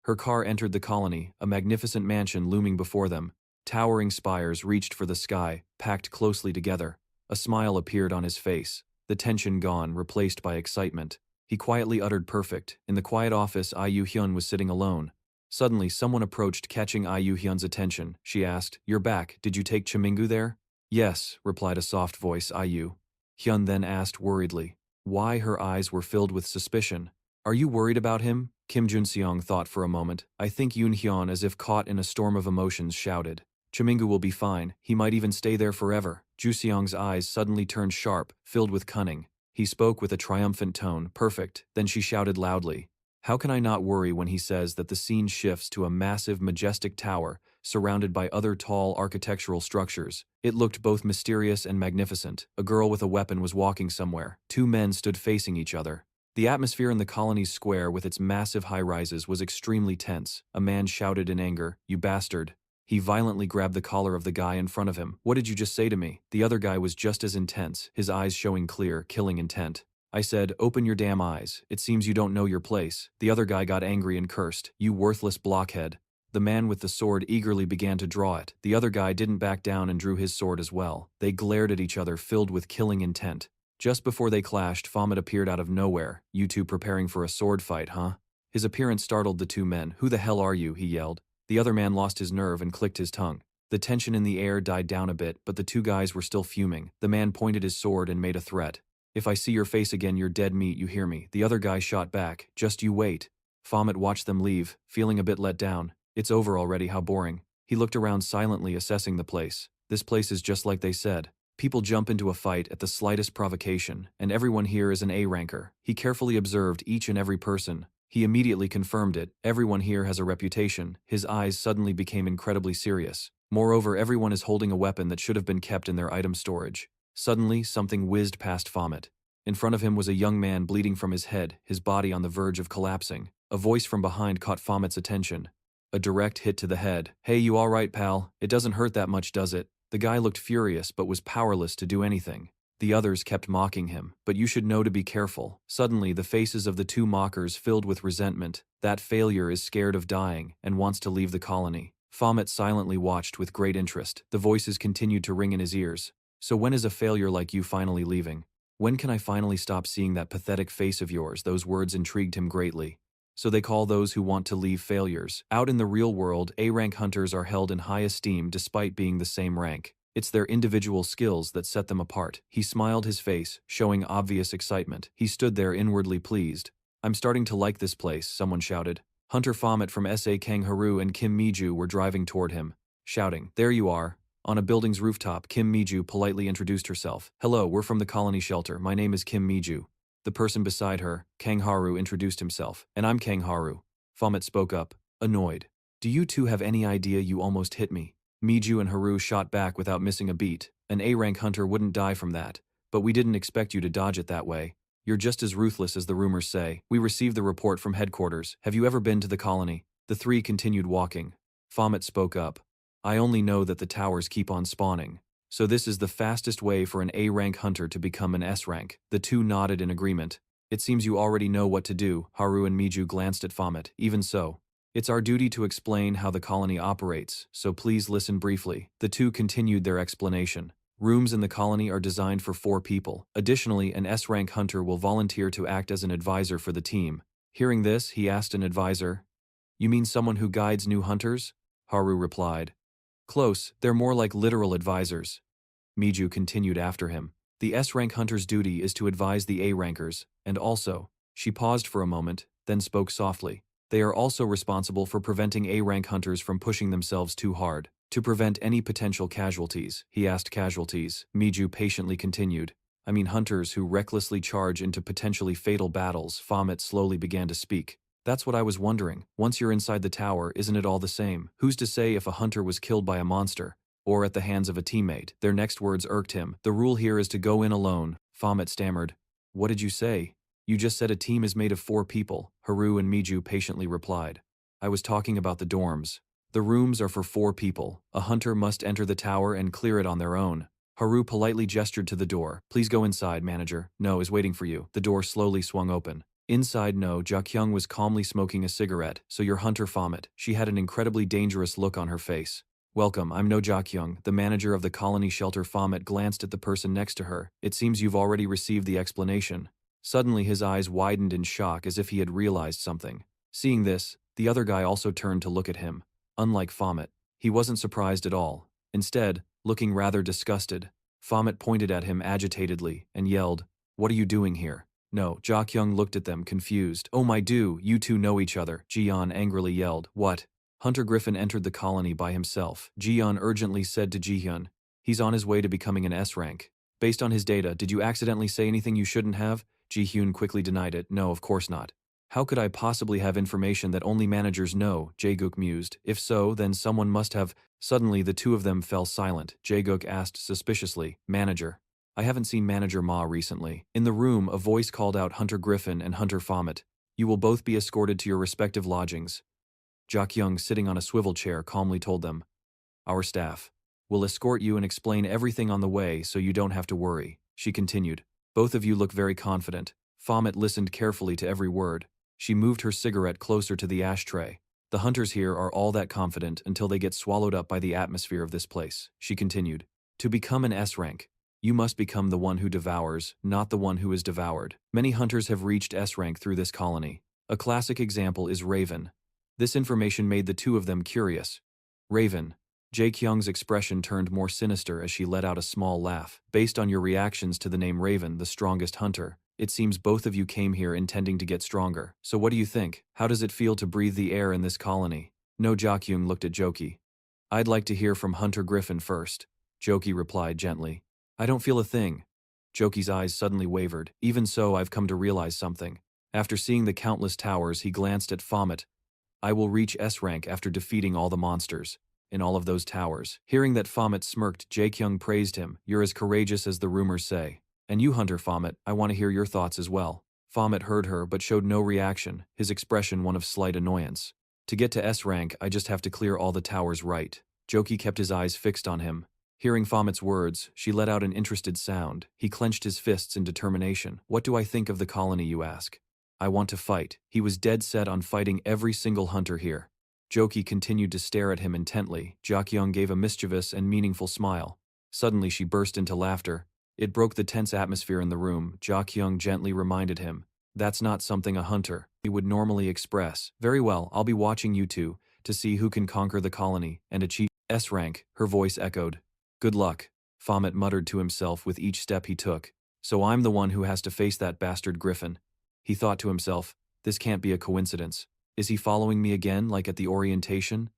Her car entered the colony, a magnificent mansion looming before them. Towering spires reached for the sky, packed closely together. A smile appeared on his face, the tension gone, replaced by excitement. He quietly uttered perfect. In the quiet office, Iyu Hyun was sitting alone. Suddenly, someone approached, catching Iyu Hyun's attention. She asked, you're back, did you take Chimingu there? Yes, replied a soft voice, Iyu. Hyun then asked worriedly. Why? Her eyes were filled with suspicion. Are you worried about him? Kim Jun-seong thought for a moment. I think Yoon Hyun, as if caught in a storm of emotions, shouted. Chimingu will be fine, he might even stay there forever. Ju Seong's eyes suddenly turned sharp, filled with cunning. He spoke with a triumphant tone. Perfect. Then she shouted loudly. How can I not worry when he says that the scene shifts to a massive, majestic tower, surrounded by other tall architectural structures? It looked both mysterious and magnificent. A girl with a weapon was walking somewhere. Two men stood facing each other. The atmosphere in the colony's square with its massive high-rises was extremely tense. A man shouted in anger, you bastard. He violently grabbed the collar of the guy in front of him. What did you just say to me? The other guy was just as intense, his eyes showing clear, killing intent. I said, open your damn eyes. It seems you don't know your place. The other guy got angry and cursed. You worthless blockhead. The man with the sword eagerly began to draw it. The other guy didn't back down and drew his sword as well. They glared at each other, filled with killing intent. Just before they clashed, Baphomet appeared out of nowhere. You two preparing for a sword fight, huh? His appearance startled the two men. Who the hell are you? He yelled. The other man lost his nerve and clicked his tongue. The tension in the air died down a bit, but the two guys were still fuming. The man pointed his sword and made a threat. If I see your face again, you're dead meat, you hear me? The other guy shot back. Just you wait. Baphomet watched them leave, feeling a bit let down. It's over already, how boring. He looked around silently, assessing the place. This place is just like they said. People jump into a fight at the slightest provocation, and everyone here is an A-ranker. He carefully observed each and every person. He immediately confirmed it. Everyone here has a reputation. His eyes suddenly became incredibly serious. Moreover, everyone is holding a weapon that should have been kept in their item storage. Suddenly, something whizzed past Baphomet. In front of him was a young man bleeding from his head, his body on the verge of collapsing. A voice from behind caught Baphomet's attention. A direct hit to the head. Hey, you all right, pal? It doesn't hurt that much, does it? The guy looked furious but was powerless to do anything. The others kept mocking him, but you should know to be careful. Suddenly, the faces of the two mockers filled with resentment. That failure is scared of dying and wants to leave the colony. Baphomet silently watched with great interest. The voices continued to ring in his ears. So when is a failure like you finally leaving? When can I finally stop seeing that pathetic face of yours? Those words intrigued him greatly. So they call those who want to leave failures. Out in the real world, A-rank hunters are held in high esteem despite being the same rank. It's their individual skills that set them apart. He smiled his face, showing obvious excitement. He stood there inwardly pleased. I'm starting to like this place, someone shouted. Hunter Baphomet from S.A. Kang Haru and Kim Miju were driving toward him, shouting, "There you are." On a building's rooftop, Kim Miju politely introduced herself. "Hello, we're from the colony shelter. My name is Kim Miju." The person beside her, Kang Haru, introduced himself. "And I'm Kang Haru." Baphomet spoke up, annoyed. "Do you two have any idea you almost hit me?" Miju and Haru shot back without missing a beat. An A-rank hunter wouldn't die from that. "But we didn't expect you to dodge it that way. You're just as ruthless as the rumors say. We received the report from headquarters. Have you ever been to the colony?" The three continued walking. Baphomet spoke up. "I only know that the towers keep on spawning. So this is the fastest way for an A-rank hunter to become an S-rank." The two nodded in agreement. "It seems you already know what to do." Haru and Miju glanced at Baphomet. "Even so, it's our duty to explain how the colony operates, so please listen briefly." The two continued their explanation. Rooms in the colony are designed for 4 people. Additionally, an S-rank hunter will volunteer to act as an advisor for the team. Hearing this, he asked an advisor, "You mean someone who guides new hunters?" Haru replied, "Close, they're more like literal advisors." Miju continued after him. "The S-rank hunter's duty is to advise the A-rankers, and also," she paused for a moment, then spoke softly, "they are also responsible for preventing A-rank hunters from pushing themselves too hard. To prevent any potential casualties." He asked casualties. Miju patiently continued, "I mean hunters who recklessly charge into potentially fatal battles." Baphomet slowly began to speak. "That's what I was wondering. Once you're inside the tower, isn't it all the same? Who's to say if a hunter was killed by a monster, or at the hands of a teammate?" Their next words irked him. "The rule here is to go in alone." Baphomet stammered. "What did you say?" "You just said a team is made of 4 people, Haru and Miju patiently replied. "I was talking about the dorms. The rooms are for 4 people. A hunter must enter the tower and clear it on their own." Haru politely gestured to the door. "Please go inside, manager. No is waiting for you." The door slowly swung open. Inside No, Ja-kyung was calmly smoking a cigarette. "So you're Hunter Baphomet." She had an incredibly dangerous look on her face. "Welcome, I'm No Ja-kyung, the manager of the colony shelter." Baphomet glanced at the person next to her. "It seems you've already received the explanation." Suddenly his eyes widened in shock as if he had realized something. Seeing this, the other guy also turned to look at him. Unlike Baphomet, he wasn't surprised at all. Instead, looking rather disgusted, Baphomet pointed at him agitatedly and yelled, "What are you doing here?" No, Ja-kyung looked at them, confused. "Oh my do, you two know each other." Ji-yeon angrily yelled, "What?" Hunter Griffin entered the colony by himself. Ji-yeon urgently said to Ji-hyun, "He's on his way to becoming an S-rank. Based on his data, did you accidentally say anything you shouldn't have?" Ji-hyun quickly denied it. "No, of course not." "How could I possibly have information that only managers know?" Jae-guk mused. "If so, then someone must have—" Suddenly the two of them fell silent. Jae-guk asked suspiciously, "Manager? I haven't seen Manager Ma recently." In the room, a voice called out Hunter Griffin and Hunter Baphomet. "You will both be escorted to your respective lodgings." Ja-kyung, sitting on a swivel chair, calmly told them, "Our staff will escort you and explain everything on the way so you don't have to worry." She continued, "Both of you look very confident." Baphomet listened carefully to every word. She moved her cigarette closer to the ashtray. "The hunters here are all that confident until they get swallowed up by the atmosphere of this place." She continued, "To become an S-rank, you must become the one who devours, not the one who is devoured. Many hunters have reached S-rank through this colony. A classic example is Raven." This information made the two of them curious. "Raven." Jae-kyung's expression turned more sinister as she let out a small laugh. "Based on your reactions to the name Raven, the strongest hunter, it seems both of you came here intending to get stronger. So what do you think? How does it feel to breathe the air in this colony?" No, Ja-kyung looked at Joki. "I'd like to hear from Hunter Griffin first." Joki replied gently. "I don't feel a thing." Joki's eyes suddenly wavered. "Even so, I've come to realize something." After seeing the countless towers, he glanced at Baphomet. "I will reach S-rank after defeating all the monsters in all of those towers." Hearing that, Baphomet smirked. Jae-kyung praised him. "You're as courageous as the rumors say. And you, Hunter Baphomet, I want to hear your thoughts as well." Baphomet heard her but showed no reaction, his expression one of slight annoyance. "To get to S-rank, I just have to clear all the towers, right?" Joki kept his eyes fixed on him. Hearing Baphomet's words, she let out an interested sound. He clenched his fists in determination. "What do I think of the colony, you ask? I want to fight." He was dead set on fighting every single hunter here. Joki continued to stare at him intently. Ja-kyung gave a mischievous and meaningful smile. Suddenly she burst into laughter. It broke the tense atmosphere in the room. Ja Kyung gently reminded him, "That's not something a hunter would normally express." "Very well, I'll be watching you two to see who can conquer the colony and achieve S rank," her voice echoed. "Good luck," Baphomet muttered to himself with each step he took. "So I'm the one who has to face that bastard Griffin." He thought to himself, "This can't be a coincidence. Is he following me again like at the orientation?"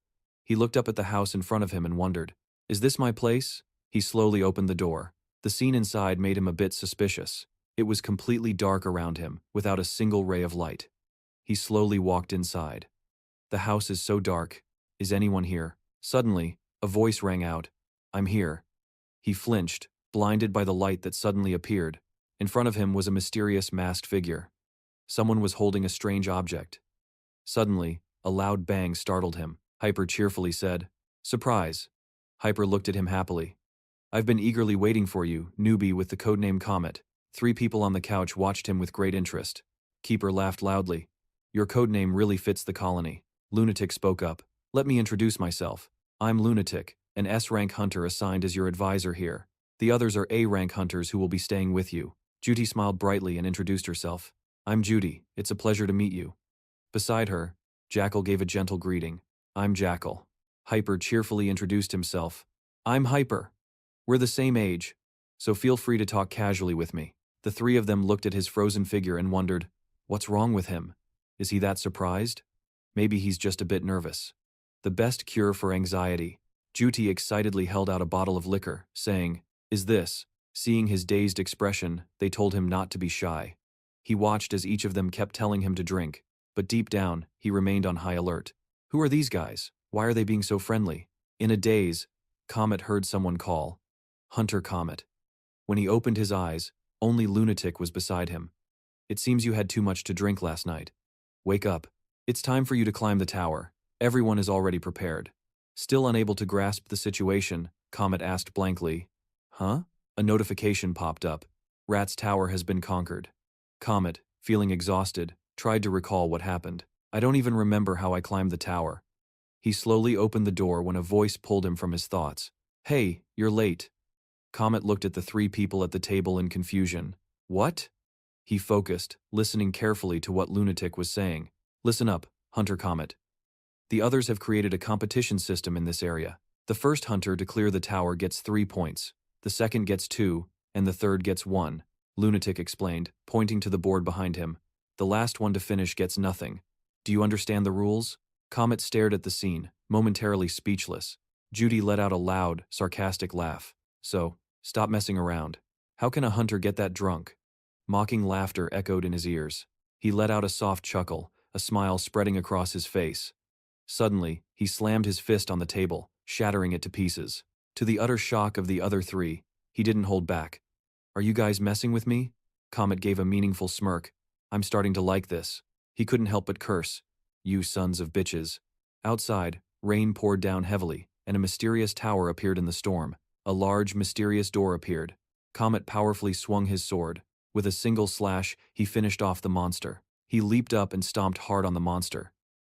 He looked up at the house in front of him and wondered, "Is this my place?" He slowly opened the door. The scene inside made him a bit suspicious. It was completely dark around him, without a single ray of light. He slowly walked inside. The house is so dark. Is anyone here? Suddenly, a voice rang out, "I'm here." He flinched, blinded by the light that suddenly appeared. In front of him was a mysterious masked figure. Someone was holding a strange object. Suddenly, a loud bang startled him. Hyper cheerfully said, "Surprise." Hyper looked at him happily. "I've been eagerly waiting for you, newbie with the codename Comet." 3 people on the couch watched him with great interest. Keeper laughed loudly. "Your codename really fits the colony." Lunatic spoke up. "Let me introduce myself. I'm Lunatic, an S-rank hunter assigned as your advisor here. The others are A-rank hunters who will be staying with you." Judy smiled brightly and introduced herself. "I'm Judy. It's a pleasure to meet you." Beside her, Jackal gave a gentle greeting. "I'm Jackal." Hyper cheerfully introduced himself. "I'm Hyper. We're the same age, so feel free to talk casually with me." The 3 of them looked at his frozen figure and wondered, what's wrong with him? Is he that surprised? Maybe he's just a bit nervous. The best cure for anxiety. Juti excitedly held out a bottle of liquor, saying, "Is this?" Seeing his dazed expression, they told him not to be shy. He watched as each of them kept telling him to drink, but deep down, he remained on high alert. Who are these guys? Why are they being so friendly? In a daze, Comet heard someone call, "Hunter Comet." When he opened his eyes, only Lunatic was beside him. "It seems you had too much to drink last night. Wake up. It's time for you to climb the tower. Everyone is already prepared." Still unable to grasp the situation, Comet asked blankly, "Huh?" A notification popped up. "Rat's tower has been conquered." Comet, feeling exhausted, tried to recall what happened. "I don't even remember how I climbed the tower." He slowly opened the door when a voice pulled him from his thoughts. "Hey, you're late." Comet looked at the 3 people at the table in confusion. "What?" He focused, listening carefully to what Lunatic was saying. "Listen up, Hunter Comet. The others have created a competition system in this area. The first hunter to clear the tower gets 3 points, the second gets 2, and the third gets 1, Lunatic explained, pointing to the board behind him. "The last one to finish gets nothing. Do you understand the rules?" Comet stared at the scene, momentarily speechless. Judy let out a loud, sarcastic laugh. "So, stop messing around. How can a hunter get that drunk?" Mocking laughter echoed in his ears. He let out a soft chuckle, a smile spreading across his face. Suddenly, he slammed his fist on the table, shattering it to pieces. To the utter shock of the other 3, he didn't hold back. "Are you guys messing with me?" Comet gave a meaningful smirk. "I'm starting to like this." He couldn't help but curse. "You sons of bitches." Outside, rain poured down heavily, and a mysterious tower appeared in the storm. A large, mysterious door appeared. Comet powerfully swung his sword. With a single slash, he finished off the monster. He leaped up and stomped hard on the monster.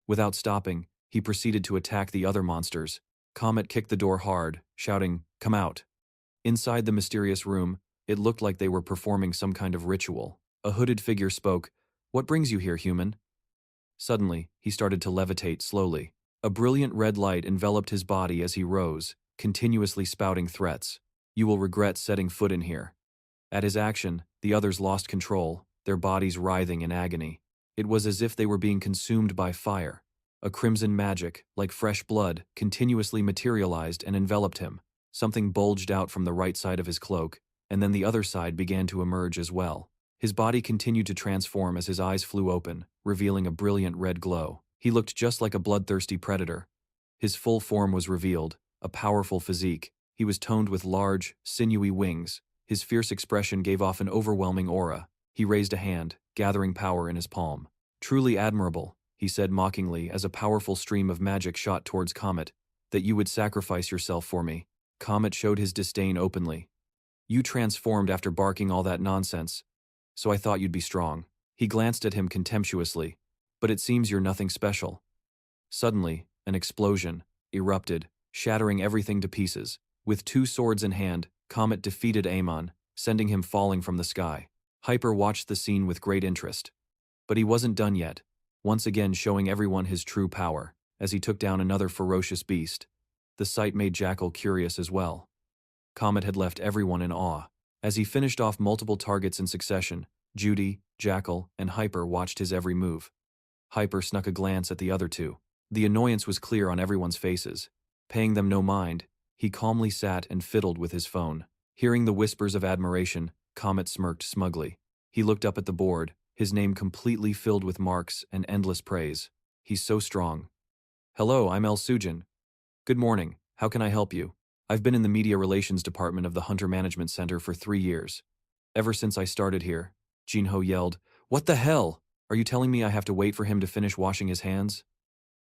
Without stopping, he proceeded to attack the other monsters. Comet kicked the door hard, shouting, "Come out." Inside the mysterious room, it looked like they were performing some kind of ritual. A hooded figure spoke, "What brings you here, human?" Suddenly, he started to levitate slowly. A brilliant red light enveloped his body as he rose, continuously spouting threats. "You will regret setting foot in here." At his action, the others lost control, their bodies writhing in agony. It was as if they were being consumed by fire. A crimson magic, like fresh blood, continuously materialized and enveloped him. Something bulged out from the right side of his cloak, and then the other side began to emerge as well. His body continued to transform as his eyes flew open, revealing a brilliant red glow. He looked just like a bloodthirsty predator. His full form was revealed, a powerful physique. He was toned with large, sinewy wings. His fierce expression gave off an overwhelming aura. He raised a hand, gathering power in his palm. "Truly admirable," he said mockingly as a powerful stream of magic shot towards Comet, "that you would sacrifice yourself for me." Comet showed his disdain openly. "You transformed after barking all that nonsense, so I thought you'd be strong." He glanced at him contemptuously. "But it seems you're nothing special." Suddenly, an explosion erupted, shattering everything to pieces. With 2 swords in hand, Comet defeated Amon, sending him falling from the sky. Hyper watched the scene with great interest. But he wasn't done yet, once again showing everyone his true power, as he took down another ferocious beast. The sight made Jackal curious as well. Comet had left everyone in awe. As he finished off multiple targets in succession, Judy, Jackal, and Hyper watched his every move. Hyper snuck a glance at the other two. The annoyance was clear on everyone's faces. Paying them no mind, he calmly sat and fiddled with his phone. Hearing the whispers of admiration, Comet smirked smugly. He looked up at the board, his name completely filled with marks and endless praise. He's so strong. Hello, I'm El Sujin. Good morning, how can I help you? I've been in the media relations department of the Hunter Management Center for 3 years. Ever since I started here, Jinho yelled, What the hell? Are you telling me I have to wait for him to finish washing his hands?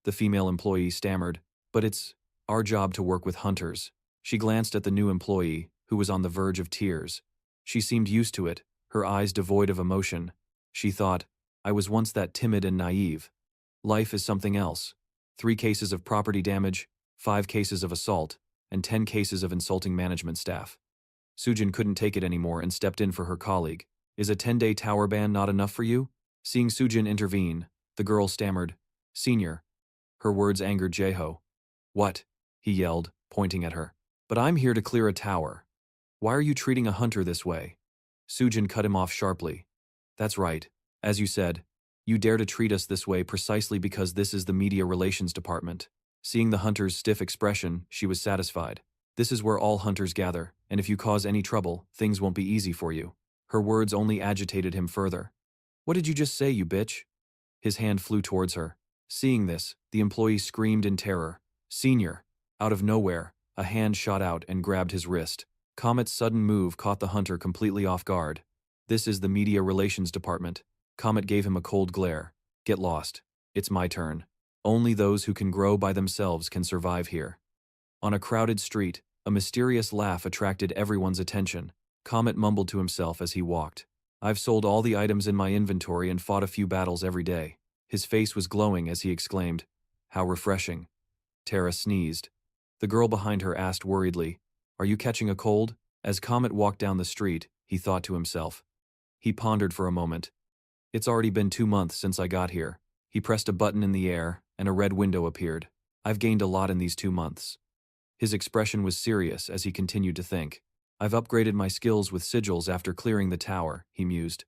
The female employee stammered, but it's our job to work with hunters. She glanced at the new employee, who was on the verge of tears. She seemed used to it, her eyes devoid of emotion. She thought, I was once that timid and naive. Life is something else. 3 cases of property damage, 5 cases of assault, and 10 cases of insulting management staff. Sujin couldn't take it anymore and stepped in for her colleague. Is a 10-day tower ban not enough for you? Seeing Sujin intervene, the girl stammered, Senior. Her words angered Jeho. What? He yelled, pointing at her. But I'm here to clear a tower. Why are you treating a hunter this way? Sujin cut him off sharply. That's right. As you said, you dare to treat us this way precisely because this is the media relations department. Seeing the hunter's stiff expression, she was satisfied. This is where all hunters gather, and if you cause any trouble, things won't be easy for you. Her words only agitated him further. What did you just say, you bitch? His hand flew towards her. Seeing this, the employee screamed in terror. Senior. Out of nowhere, a hand shot out and grabbed his wrist. Comet's sudden move caught the hunter completely off guard. This is the media relations department. Comet gave him a cold glare. Get lost. It's my turn. Only those who can grow by themselves can survive here. On a crowded street, a mysterious laugh attracted everyone's attention. Comet mumbled to himself as he walked. I've sold all the items in my inventory and fought a few battles every day. His face was glowing as he exclaimed, How refreshing. Tara sneezed. The girl behind her asked worriedly, Are you catching a cold? As Comet walked down the street, he thought to himself. He pondered for a moment. It's already been 2 months since I got here. He pressed a button in the air, and a red window appeared. I've gained a lot in these 2 months. His expression was serious as he continued to think. I've upgraded my skills with sigils after clearing the tower, he mused.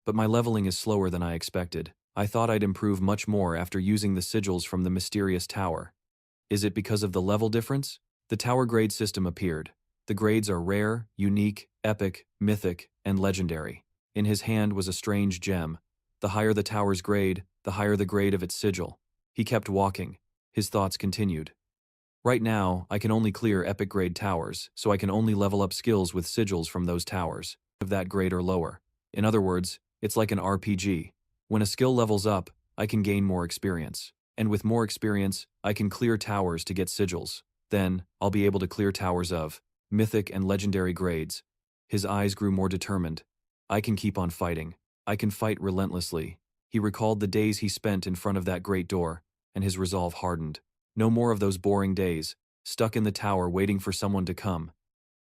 But my leveling is slower than I expected. I thought I'd improve much more after using the sigils from the mysterious tower. Is it because of the level difference? The tower grade system appeared. The grades are rare, unique, epic, mythic, and legendary. In his hand was a strange gem. The higher the tower's grade, the higher the grade of its sigil. He kept walking. His thoughts continued. Right now, I can only clear epic grade towers, so I can only level up skills with sigils from those towers, of that grade or lower. In other words, it's like an RPG. When a skill levels up, I can gain more experience. And with more experience, I can clear towers to get sigils. Then, I'll be able to clear towers of mythic and legendary grades. His eyes grew more determined. I can keep on fighting. I can fight relentlessly. He recalled the days he spent in front of that great door, and his resolve hardened. No more of those boring days, stuck in the tower waiting for someone to come.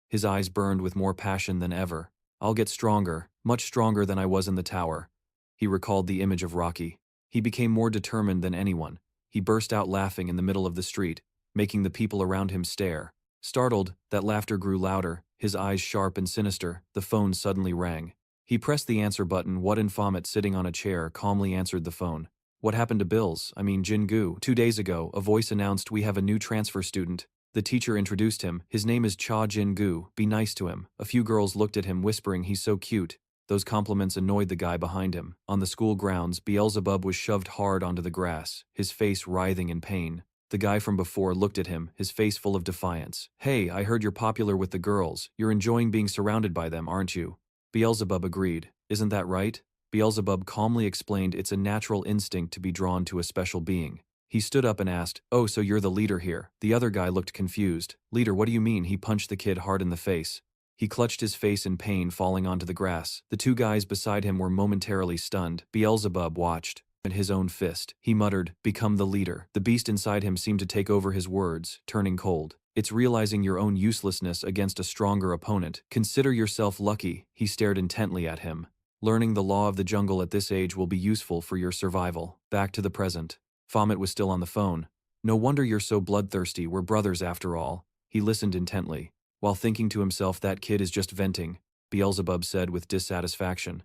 His eyes burned with more passion than ever. I'll get stronger, much stronger than I was in the tower. He recalled the image of Rocky. He became more determined than anyone. He burst out laughing in the middle of the street, making the people around him stare. Startled, that laughter grew louder, his eyes sharp and sinister. The phone suddenly rang. He pressed the answer button. Baphomet sitting on a chair calmly answered the phone. What happened to Jingu? 2 days ago, a voice announced we have a new transfer student. The teacher introduced him. His name is Jingu. Be nice to him. A few girls looked at him whispering he's so cute. Those compliments annoyed the guy behind him. On the school grounds, Beelzebub was shoved hard onto the grass, his face writhing in pain. The guy from before looked at him, his face full of defiance. Hey, I heard you're popular with the girls. You're enjoying being surrounded by them, aren't you? Beelzebub agreed. Isn't that right? Beelzebub calmly explained it's a natural instinct to be drawn to a special being. He stood up and asked, Oh, so you're the leader here. The other guy looked confused. Leader, what do you mean? He punched the kid hard in the face. He clutched his face in pain, falling onto the grass. The 2 guys beside him were momentarily stunned. Beelzebub watched. At his own fist, he muttered, Become the leader. The beast inside him seemed to take over his words, turning cold. It's realizing your own uselessness against a stronger opponent. Consider yourself lucky. He stared intently at him. Learning the law of the jungle at this age will be useful for your survival. Back to the present. Baphomet was still on the phone. No wonder you're so bloodthirsty, we're brothers after all. He listened intently. While thinking to himself, that kid is just venting, Beelzebub said with dissatisfaction.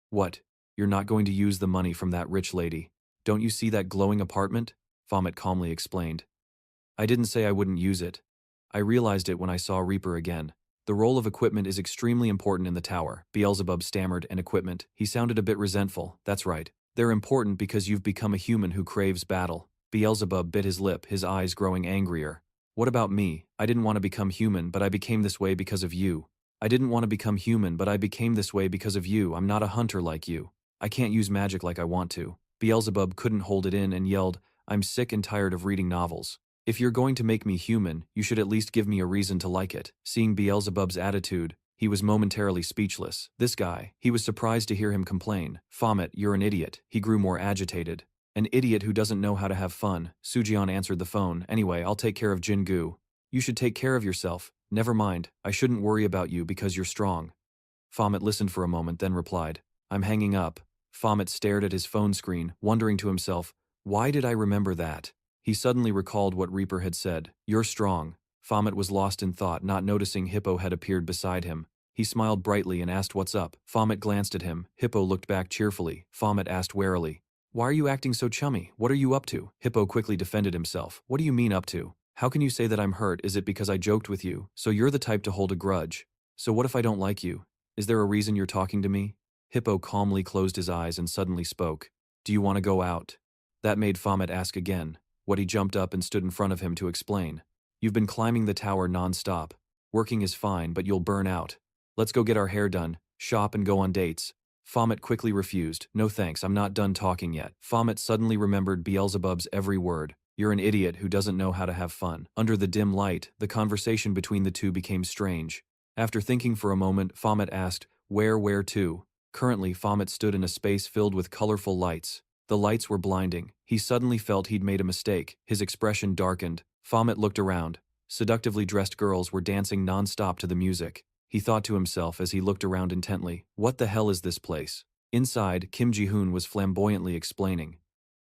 What? You're not going to use the money from that rich lady? Don't you see that glowing apartment? Baphomet calmly explained. I didn't say I wouldn't use it. I realized it when I saw Reaper again. The role of equipment is extremely important in the tower. Beelzebub stammered. And equipment. He sounded a bit resentful. That's right. They're important because you've become a human who craves battle. Beelzebub bit his lip, his eyes growing angrier. What about me? I didn't want to become human, but I became this way because of you. I didn't want to become human, but I became this way because of you. I'm not a hunter like you. I can't use magic like I want to. Beelzebub couldn't hold it in and yelled, I'm sick and tired of reading novels. If you're going to make me human, you should at least give me a reason to like it. Seeing Beelzebub's attitude, he was momentarily speechless. This guy, he was surprised to hear him complain. Baphomet, you're an idiot. He grew more agitated. An idiot who doesn't know how to have fun. Sujian answered the phone. Anyway, I'll take care of Jingu. You should take care of yourself. Never mind, I shouldn't worry about you because you're strong. Baphomet listened for a moment, then replied, I'm hanging up. Baphomet stared at his phone screen, wondering to himself, why did I remember that? He suddenly recalled what Reaper had said. You're strong. Baphomet was lost in thought, not noticing Hippo had appeared beside him. He smiled brightly and asked what's up. Baphomet glanced at him. Hippo looked back cheerfully. Baphomet asked warily, why are you acting so chummy? What are you up to? Hippo quickly defended himself. What do you mean up to? How can you say that I'm hurt? Is it because I joked with you? So you're the type to hold a grudge. So what if I don't like you? Is there a reason you're talking to me? Hippo calmly closed his eyes and suddenly spoke. Do you want to go out? That made Baphomet ask again. He jumped up and stood in front of him to explain. You've been climbing the tower non-stop. Working is fine, but you'll burn out. Let's go get our hair done, shop and go on dates. Baphomet quickly refused. No thanks, I'm not done talking yet. Baphomet suddenly remembered Beelzebub's every word. You're an idiot who doesn't know how to have fun. Under the dim light, the conversation between the two became strange. After thinking for a moment, Baphomet asked, where to? Currently, Baphomet stood in a space filled with colorful lights. The lights were blinding. He suddenly felt he'd made a mistake. His expression darkened. Baphomet looked around. Seductively dressed girls were dancing non-stop to the music. He thought to himself as he looked around intently, what the hell is this place? Inside, Kim Ji-hoon was flamboyantly explaining.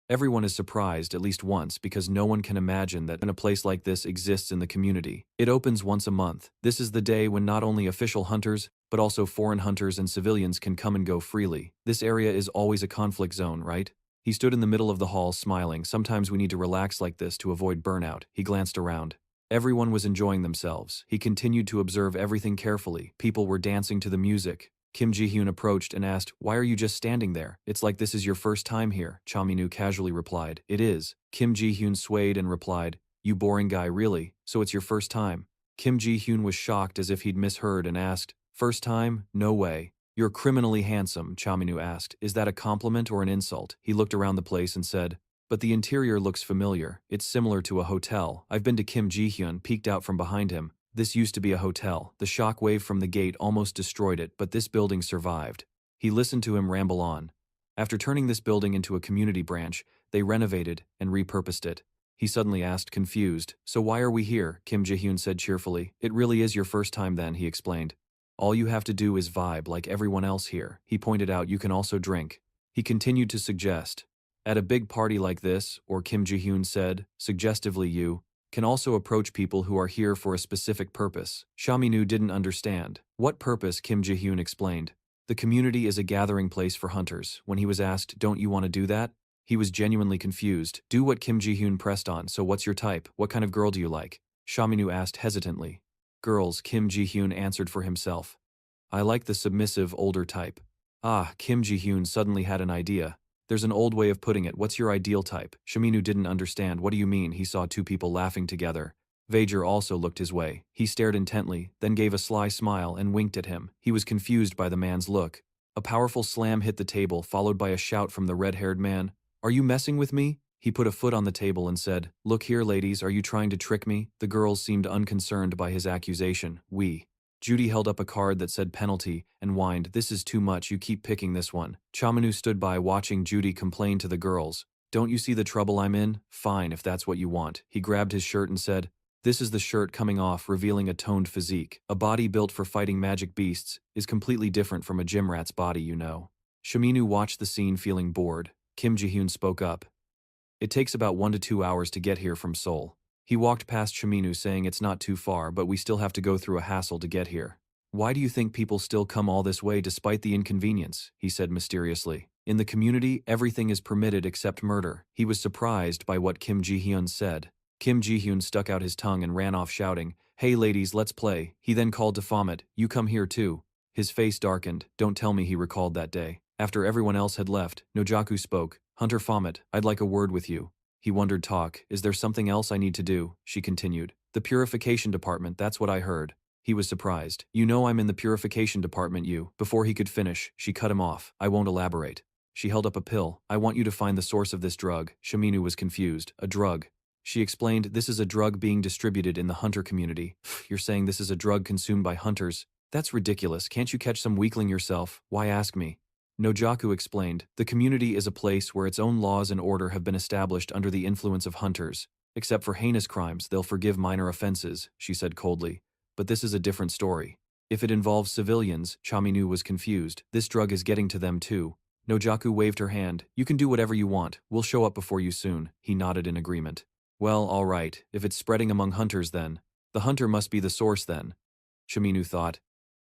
Everyone is surprised at least once because no one can imagine that a place like this exists in the community. It opens once a month. This is the day when not only official hunters, but also foreign hunters and civilians can come and go freely. This area is always a conflict zone, right? He stood in the middle of the hall smiling. Sometimes we need to relax like this to avoid burnout. He glanced around. Everyone was enjoying themselves. He continued to observe everything carefully. People were dancing to the music. Kim Ji-hoon approached and asked, why are you just standing there? It's like this is your first time here, Chaminu casually replied. It is. Kim Ji-hoon swayed and replied, you boring guy, really? So it's your first time? Kim Ji-hoon was shocked as if he'd misheard and asked, first time? No way. You're criminally handsome, Chaminu asked. Is that a compliment or an insult? He looked around the place and said, but the interior looks familiar. It's similar to a hotel. I've been to. Kim Ji-hoon peeked out from behind him. This used to be a hotel. The shock wave from the gate almost destroyed it, but this building survived. He listened to him ramble on. After turning this building into a community branch, they renovated and repurposed it. He suddenly asked, confused, so why are we here? Kim Ji-hoon said cheerfully. It really is your first time then, he explained. All you have to do is vibe like everyone else here. He pointed out you can also drink. He continued to suggest. At a big party like this, or Kim Ji-hoon said, suggestively you can also approach people who are here for a specific purpose. Chaminu didn't understand. What purpose? Kim Ji-hoon explained. The community is a gathering place for hunters. When he was asked, don't you want to do that? He was genuinely confused. Do what? Kim Ji-hoon pressed on. So what's your type? What kind of girl do you like? Chaminu asked hesitantly. Girls, Kim Ji-hoon answered for himself. I like the submissive, older type. Ah, Kim Ji-hoon suddenly had an idea. There's an old way of putting it. What's your ideal type? Chaminu didn't understand. What do you mean? He saw two people laughing together. Vager also looked his way. He stared intently, then gave a sly smile and winked at him. He was confused by the man's look. A powerful slam hit the table, followed by a shout from the red-haired man. Are you messing with me? He put a foot on the table and said, look here ladies, are you trying to trick me? The girls seemed unconcerned by his accusation. Judy held up a card that said penalty and whined, this is too much, you keep picking this one. Chaminu stood by watching Judy complain to the girls. Don't you see the trouble I'm in? Fine if that's what you want. He grabbed his shirt and said, This is the shirt coming off, revealing a toned physique. A body built for fighting magic beasts is completely different from a gym rat's body, you know. Shaminu watched the scene feeling bored. Kim Ji-hyun spoke up. It takes about 1 to 2 hours to get here from Seoul. He walked past Shaminu saying it's not too far, but we still have to go through a hassle to get here. Why do you think people still come all this way despite the inconvenience? He said mysteriously. In the community, everything is permitted except murder. He was surprised by what Kim Ji-hyun said. Kim Ji-hyun stuck out his tongue and ran off shouting, "Hey ladies, let's play." He then called to Baphomet, "You come here too." His face darkened. Don't tell me he recalled that day. After everyone else had left, Nojaku spoke. "Hunter Baphomet, I'd like a word with you." He wondered, "Talk, is there something else I need to do?" She continued. "The purification department, that's what I heard." He was surprised. "You know I'm in the purification department, you." Before he could finish, she cut him off. "I won't elaborate." She held up a pill. "I want you to find the source of this drug." Shaminu was confused. "A drug?" She explained, "This is a drug being distributed in the hunter community." "You're saying this is a drug consumed by hunters? That's ridiculous. Can't you catch some weakling yourself? Why ask me?" Nojaku explained, "The community is a place where its own laws and order have been established under the influence of hunters. Except for heinous crimes, they'll forgive minor offenses," she said coldly. "But this is a different story. If it involves civilians," Chaminu was confused, "this drug is getting to them too." Nojaku waved her hand. "You can do whatever you want. We'll show up before you soon." He nodded in agreement. "Well, all right. If it's spreading among hunters then. The hunter must be the source then." Chaminu thought.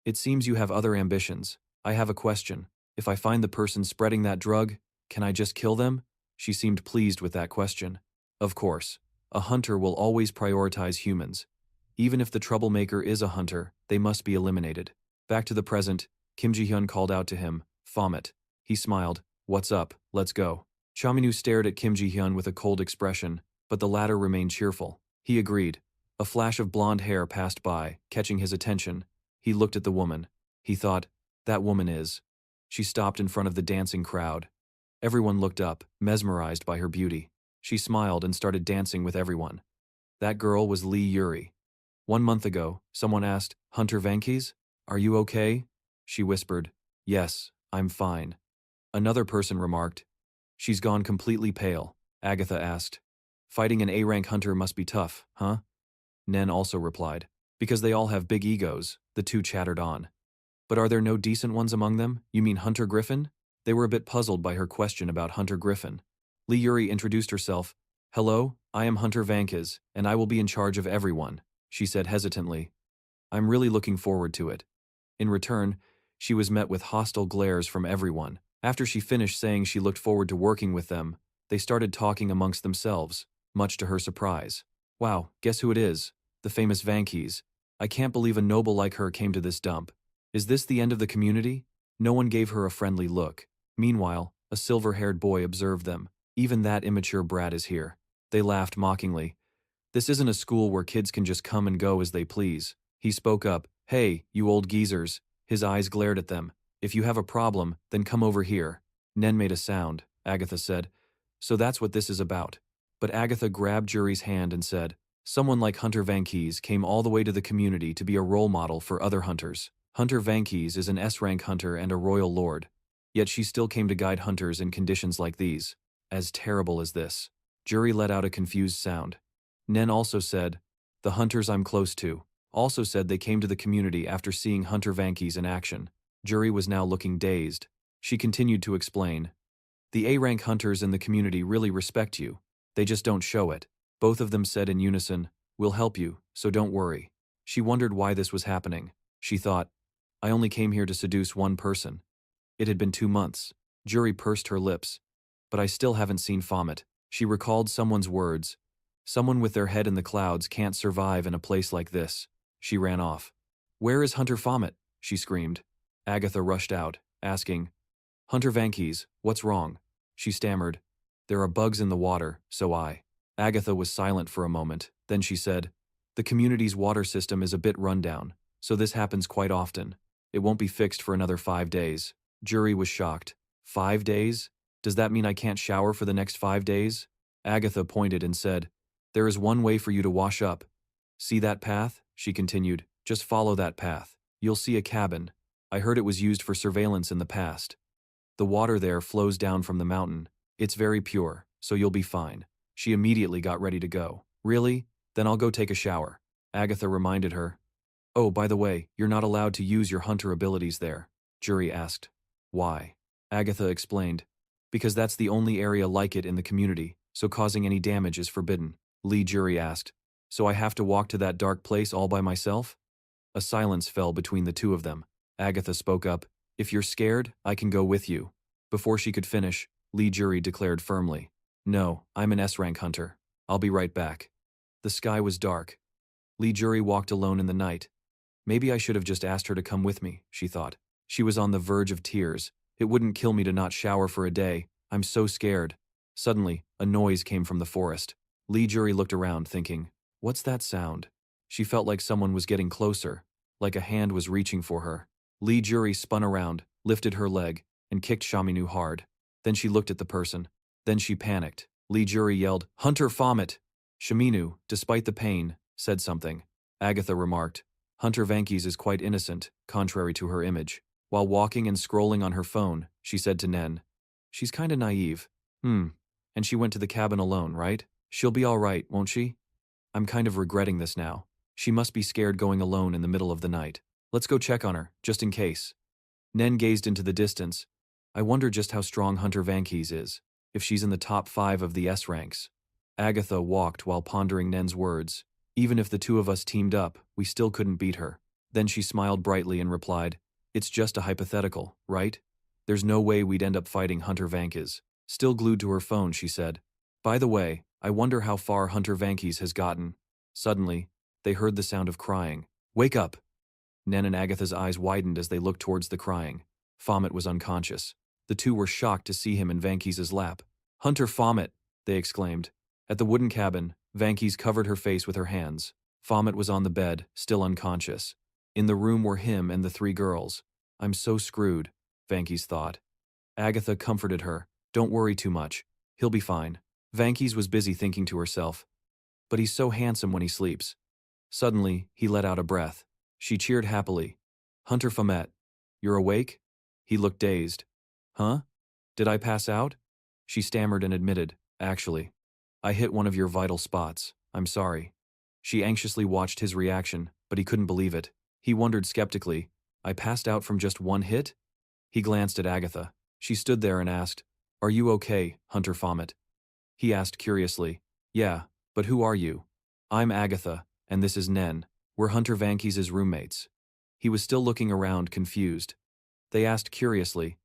"It seems you have other ambitions. I have a question. If I find the person spreading that drug, can I just kill them?" She seemed pleased with that question. "Of course. A hunter will always prioritize humans. Even if the troublemaker is a hunter, they must be eliminated." Back to the present, Kim Ji-hyun called out to him, "Baphomet." He smiled. "What's up? Let's go." Chaminu stared at Kim Ji-hyun with a cold expression, but the latter remained cheerful. He agreed. A flash of blonde hair passed by, catching his attention. He looked at the woman. He thought, that woman is. She stopped in front of the dancing crowd. Everyone looked up, mesmerized by her beauty. She smiled and started dancing with everyone. That girl was Lee Yuri. 1 month ago, someone asked, "Hunter Vankies? Are you okay?" She whispered, "Yes, I'm fine." Another person remarked, "She's gone completely pale." Agatha asked, "Fighting an A-rank hunter must be tough, huh?" Nen also replied, "Because they all have big egos." The two chattered on. "But are there no decent ones among them? You mean Hunter Griffin?" They were a bit puzzled by her question about Hunter Griffin. Lee Yuri introduced herself. "Hello, I am Hunter Vankies, and I will be in charge of everyone," she said hesitantly. "I'm really looking forward to it." In return, she was met with hostile glares from everyone. After she finished saying she looked forward to working with them, they started talking amongst themselves, much to her surprise. "Wow, guess who it is? The famous Vankies. I can't believe a noble like her came to this dump. Is this the end of the community?" No one gave her a friendly look. Meanwhile, a silver-haired boy observed them. "Even that immature brat is here." They laughed mockingly. "This isn't a school where kids can just come and go as they please." He spoke up. "Hey, you old geezers." His eyes glared at them. "If you have a problem, then come over here." Nen made a sound. Agatha said, "So that's what this is about." But Agatha grabbed Jury's hand and said, "Someone like Hunter Vankies came all the way to the community to be a role model for other hunters. Hunter Vankies is an S-rank hunter and a royal lord. Yet she still came to guide hunters in conditions like these. As terrible as this." Jury let out a confused sound. Nen also said, "The hunters I'm close to also said they came to the community after seeing Hunter Vankies in action." Jury was now looking dazed. She continued to explain, "The A-rank hunters in the community really respect you. They just don't show it." Both of them said in unison, "We'll help you, so don't worry." She wondered why this was happening. She thought, "I only came here to seduce one person." It had been 2 months. Jury pursed her lips. "But I still haven't seen Baphomet." She recalled someone's words. "Someone with their head in the clouds can't survive in a place like this." She ran off. "Where is Hunter Baphomet?" she screamed. Agatha rushed out, asking, "Hunter Vankies, what's wrong?" She stammered, "There are bugs in the water, so I." Agatha was silent for a moment, then she said, "The community's water system is a bit run down, so this happens quite often. It won't be fixed for another 5 days." Jury was shocked. 5 days? Does that mean I can't shower for the next 5 days? Agatha pointed and said, "There is one way for you to wash up. See that path?" she continued. "Just follow that path. You'll see a cabin. I heard it was used for surveillance in the past. The water there flows down from the mountain. It's very pure, so you'll be fine." She immediately got ready to go. "Really? Then I'll go take a shower. Agatha reminded her. Oh, by the way, you're not allowed to use your hunter abilities there, Jury asked. Why? Agatha explained. Because that's the only area like it in the community, so causing any damage is forbidden. Lee Jury asked. So I have to walk to that dark place all by myself? A silence fell between the two of them. Agatha spoke up. If you're scared, I can go with you. Before she could finish, Lee Jury declared firmly. No, I'm an S-rank hunter. I'll be right back. The sky was dark. Lee Jury walked alone in the night. Maybe I should have just asked her to come with me, she thought. She was on the verge of tears. It wouldn't kill me to not shower for a day. I'm so scared. Suddenly, a noise came from the forest. Lee Jury looked around, thinking, what's that sound? She felt like someone was getting closer, like a hand was reaching for her. Lee Jury spun around, lifted her leg, and kicked Shaminu hard. Then she looked at the person. Then she panicked. Lee Jury yelled, Hunter Baphomet! Shaminu, despite the pain, said something. Agatha remarked, Hunter Vankies is quite innocent, contrary to her image. While walking and scrolling on her phone, she said to Nen, she's kinda naive. And she went to the cabin alone, right? She'll be alright, won't she? I'm kind of regretting this now. She must be scared going alone in the middle of the night. Let's go check on her, just in case. Nen gazed into the distance. I wonder just how strong Hunter Vankies is, if she's in the top 5 of the S ranks. Agatha walked while pondering Nen's words. Even if the two of us teamed up, we still couldn't beat her. Then she smiled brightly and replied, it's just a hypothetical, right? There's no way we'd end up fighting Hunter Vankies. Still glued to her phone, she said. By the way, I wonder how far Hunter Vankies has gotten. Suddenly, they heard the sound of crying. Wake up! Nen and Agatha's eyes widened as they looked towards the crying. Baphomet was unconscious. The two were shocked to see him in Vankies' lap. Hunter Baphomet! They exclaimed. At the wooden cabin, Vankies covered her face with her hands. Baphomet was on the bed, still unconscious. In the room were him and the 3 girls. I'm so screwed, Vankies thought. Agatha comforted her. Don't worry too much. He'll be fine. Vankies was busy thinking to herself. But he's so handsome when he sleeps. Suddenly, he let out a breath. She cheered happily. Hunter Baphomet, you're awake? He looked dazed. Huh? Did I pass out? She stammered and admitted, actually. I hit one of your vital spots. I'm sorry. She anxiously watched his reaction, but he couldn't believe it. He wondered skeptically, I passed out from just one hit? He glanced at Agatha. She stood there and asked, Are you okay, Hunter Baphomet? He asked curiously, Yeah, but who are you? I'm Agatha, and this is Nen. We're Hunter Vankies' roommates. He was still looking around, confused. They asked curiously,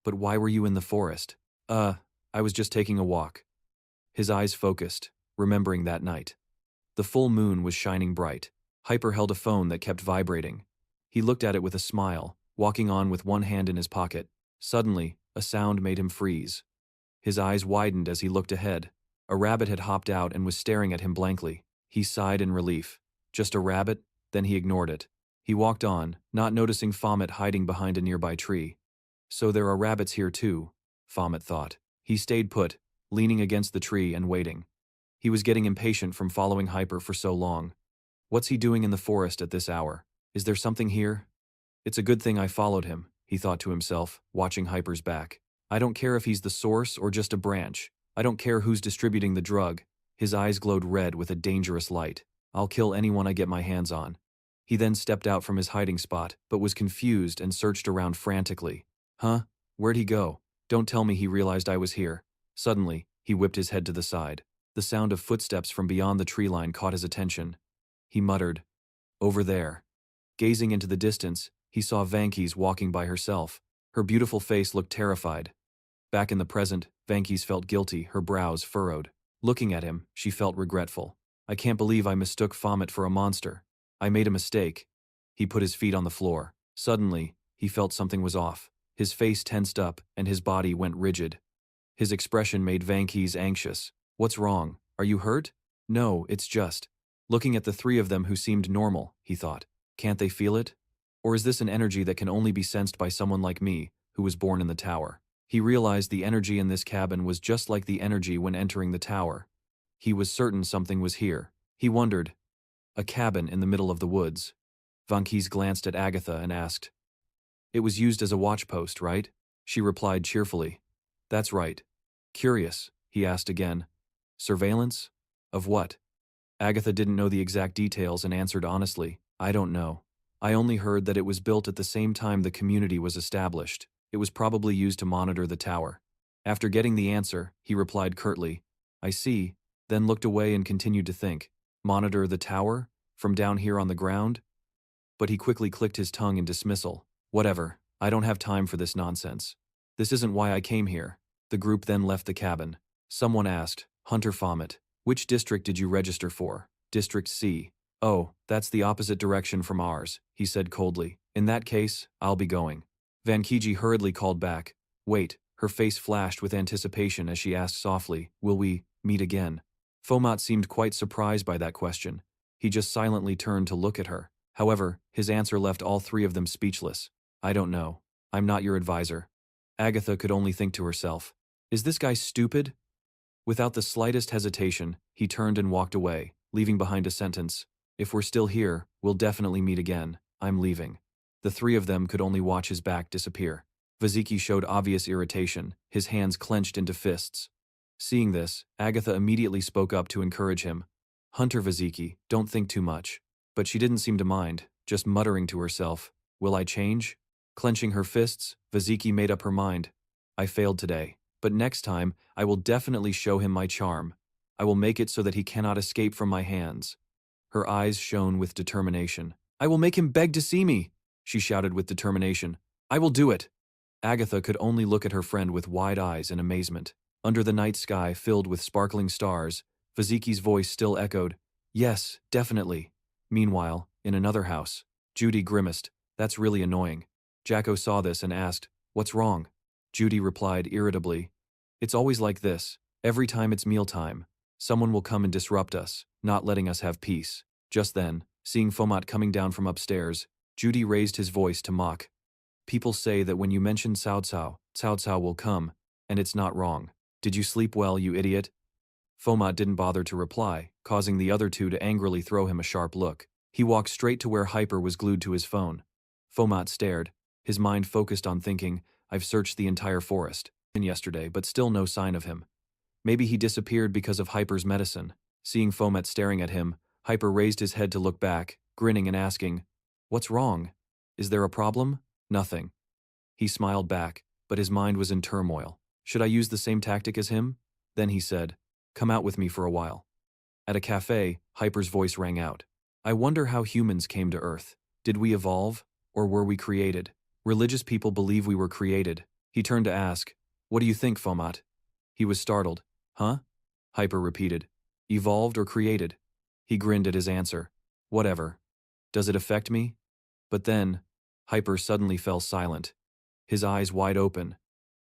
But why were you in the forest? I was just taking a walk. His eyes focused, remembering that night. The full moon was shining bright. Hyper held a phone that kept vibrating. He looked at it with a smile, walking on with one hand in his pocket. Suddenly, a sound made him freeze. His eyes widened as he looked ahead. A rabbit had hopped out and was staring at him blankly. He sighed in relief. Just a rabbit? Then he ignored it. He walked on, not noticing Baphomet hiding behind a nearby tree. So there are rabbits here too, Baphomet thought. He stayed put, leaning against the tree and waiting. He was getting impatient from following Hyper for so long. What's he doing in the forest at this hour? Is there something here? It's a good thing I followed him, he thought to himself, watching Hyper's back. I don't care if he's the source or just a branch. I don't care who's distributing the drug. His eyes glowed red with a dangerous light. I'll kill anyone I get my hands on. He then stepped out from his hiding spot, but was confused and searched around frantically. Huh? Where'd he go? Don't tell me he realized I was here. Suddenly, he whipped his head to the side. The sound of footsteps from beyond the tree line caught his attention. He muttered, Over there. Gazing into the distance, he saw Vankies walking by herself. Her beautiful face looked terrified. Back in the present, Vankies felt guilty, her brows furrowed. Looking at him, she felt regretful. I can't believe I mistook Baphomet for a monster. I made a mistake. He put his feet on the floor. Suddenly, he felt something was off. His face tensed up, and his body went rigid. His expression made Vankies anxious. What's wrong? Are you hurt? No, it's just. Looking at the 3 of them who seemed normal, he thought. Can't they feel it? Or is this an energy that can only be sensed by someone like me, who was born in the tower? He realized the energy in this cabin was just like the energy when entering the tower. He was certain something was here. He wondered. A cabin in the middle of the woods. Vankies glanced at Agatha and asked. It was used as a watchpost, right? She replied cheerfully. That's right. Curious, he asked again. Surveillance? Of what? Agatha didn't know the exact details and answered honestly, I don't know. I only heard that it was built at the same time the community was established. It was probably used to monitor the tower. After getting the answer, he replied curtly, I see, then looked away and continued to think. Monitor the tower? From down here on the ground? But he quickly clicked his tongue in dismissal. Whatever, I don't have time for this nonsense. This isn't why I came here. The group then left the cabin. Someone asked, Hunter Baphomet, which district did you register for? District C. Oh, that's the opposite direction from ours, he said coldly. In that case, I'll be going. Van Kiji hurriedly called back. Wait, her face flashed with anticipation as she asked softly, will we meet again? Baphomet seemed quite surprised by that question. He just silently turned to look at her. However, his answer left all three of them speechless. I don't know. I'm not your advisor. Agatha could only think to herself, is this guy stupid? Without the slightest hesitation, he turned and walked away, leaving behind a sentence. If we're still here, we'll definitely meet again. I'm leaving. The three of them could only watch his back disappear. Vaziki showed obvious irritation, his hands clenched into fists. Seeing this, Agatha immediately spoke up to encourage him. Hunter Vaziki, don't think too much. But she didn't seem to mind, just muttering to herself, will I change? Clenching her fists, Vaziki made up her mind. I failed today, but next time, I will definitely show him my charm. I will make it so that he cannot escape from my hands. Her eyes shone with determination. I will make him beg to see me, she shouted with determination. I will do it. Agatha could only look at her friend with wide eyes in amazement. Under the night sky filled with sparkling stars, Vaziki's voice still echoed, yes, definitely. Meanwhile, in another house, Judy grimaced. That's really annoying. Jacko saw this and asked, what's wrong? Judy replied irritably, it's always like this. Every time it's mealtime, someone will come and disrupt us, not letting us have peace. Just then, seeing Baphomet coming down from upstairs, Judy raised his voice to mock. People say that when you mention Cao Cao will come, and it's not wrong. Did you sleep well, you idiot? Baphomet didn't bother to reply, causing the other two to angrily throw him a sharp look. He walked straight to where Hyper was glued to his phone. Baphomet stared, his mind focused on thinking, I've searched the entire forest yesterday, but still no sign of him. Maybe he disappeared because of Hyper's medicine. Seeing Baphomet staring at him, Hyper raised his head to look back, grinning and asking, what's wrong? Is there a problem? Nothing. He smiled back, but his mind was in turmoil. Should I use the same tactic as him? Then he said, come out with me for a while. At a cafe, Hyper's voice rang out. I wonder how humans came to Earth. Did we evolve, or were we created? Religious people believe we were created. He turned to ask, what do you think, Baphomet? He was startled. Huh? Hyper repeated. Evolved or created? He grinned at his answer. Whatever. Does it affect me? But then, Hyper suddenly fell silent, his eyes wide open,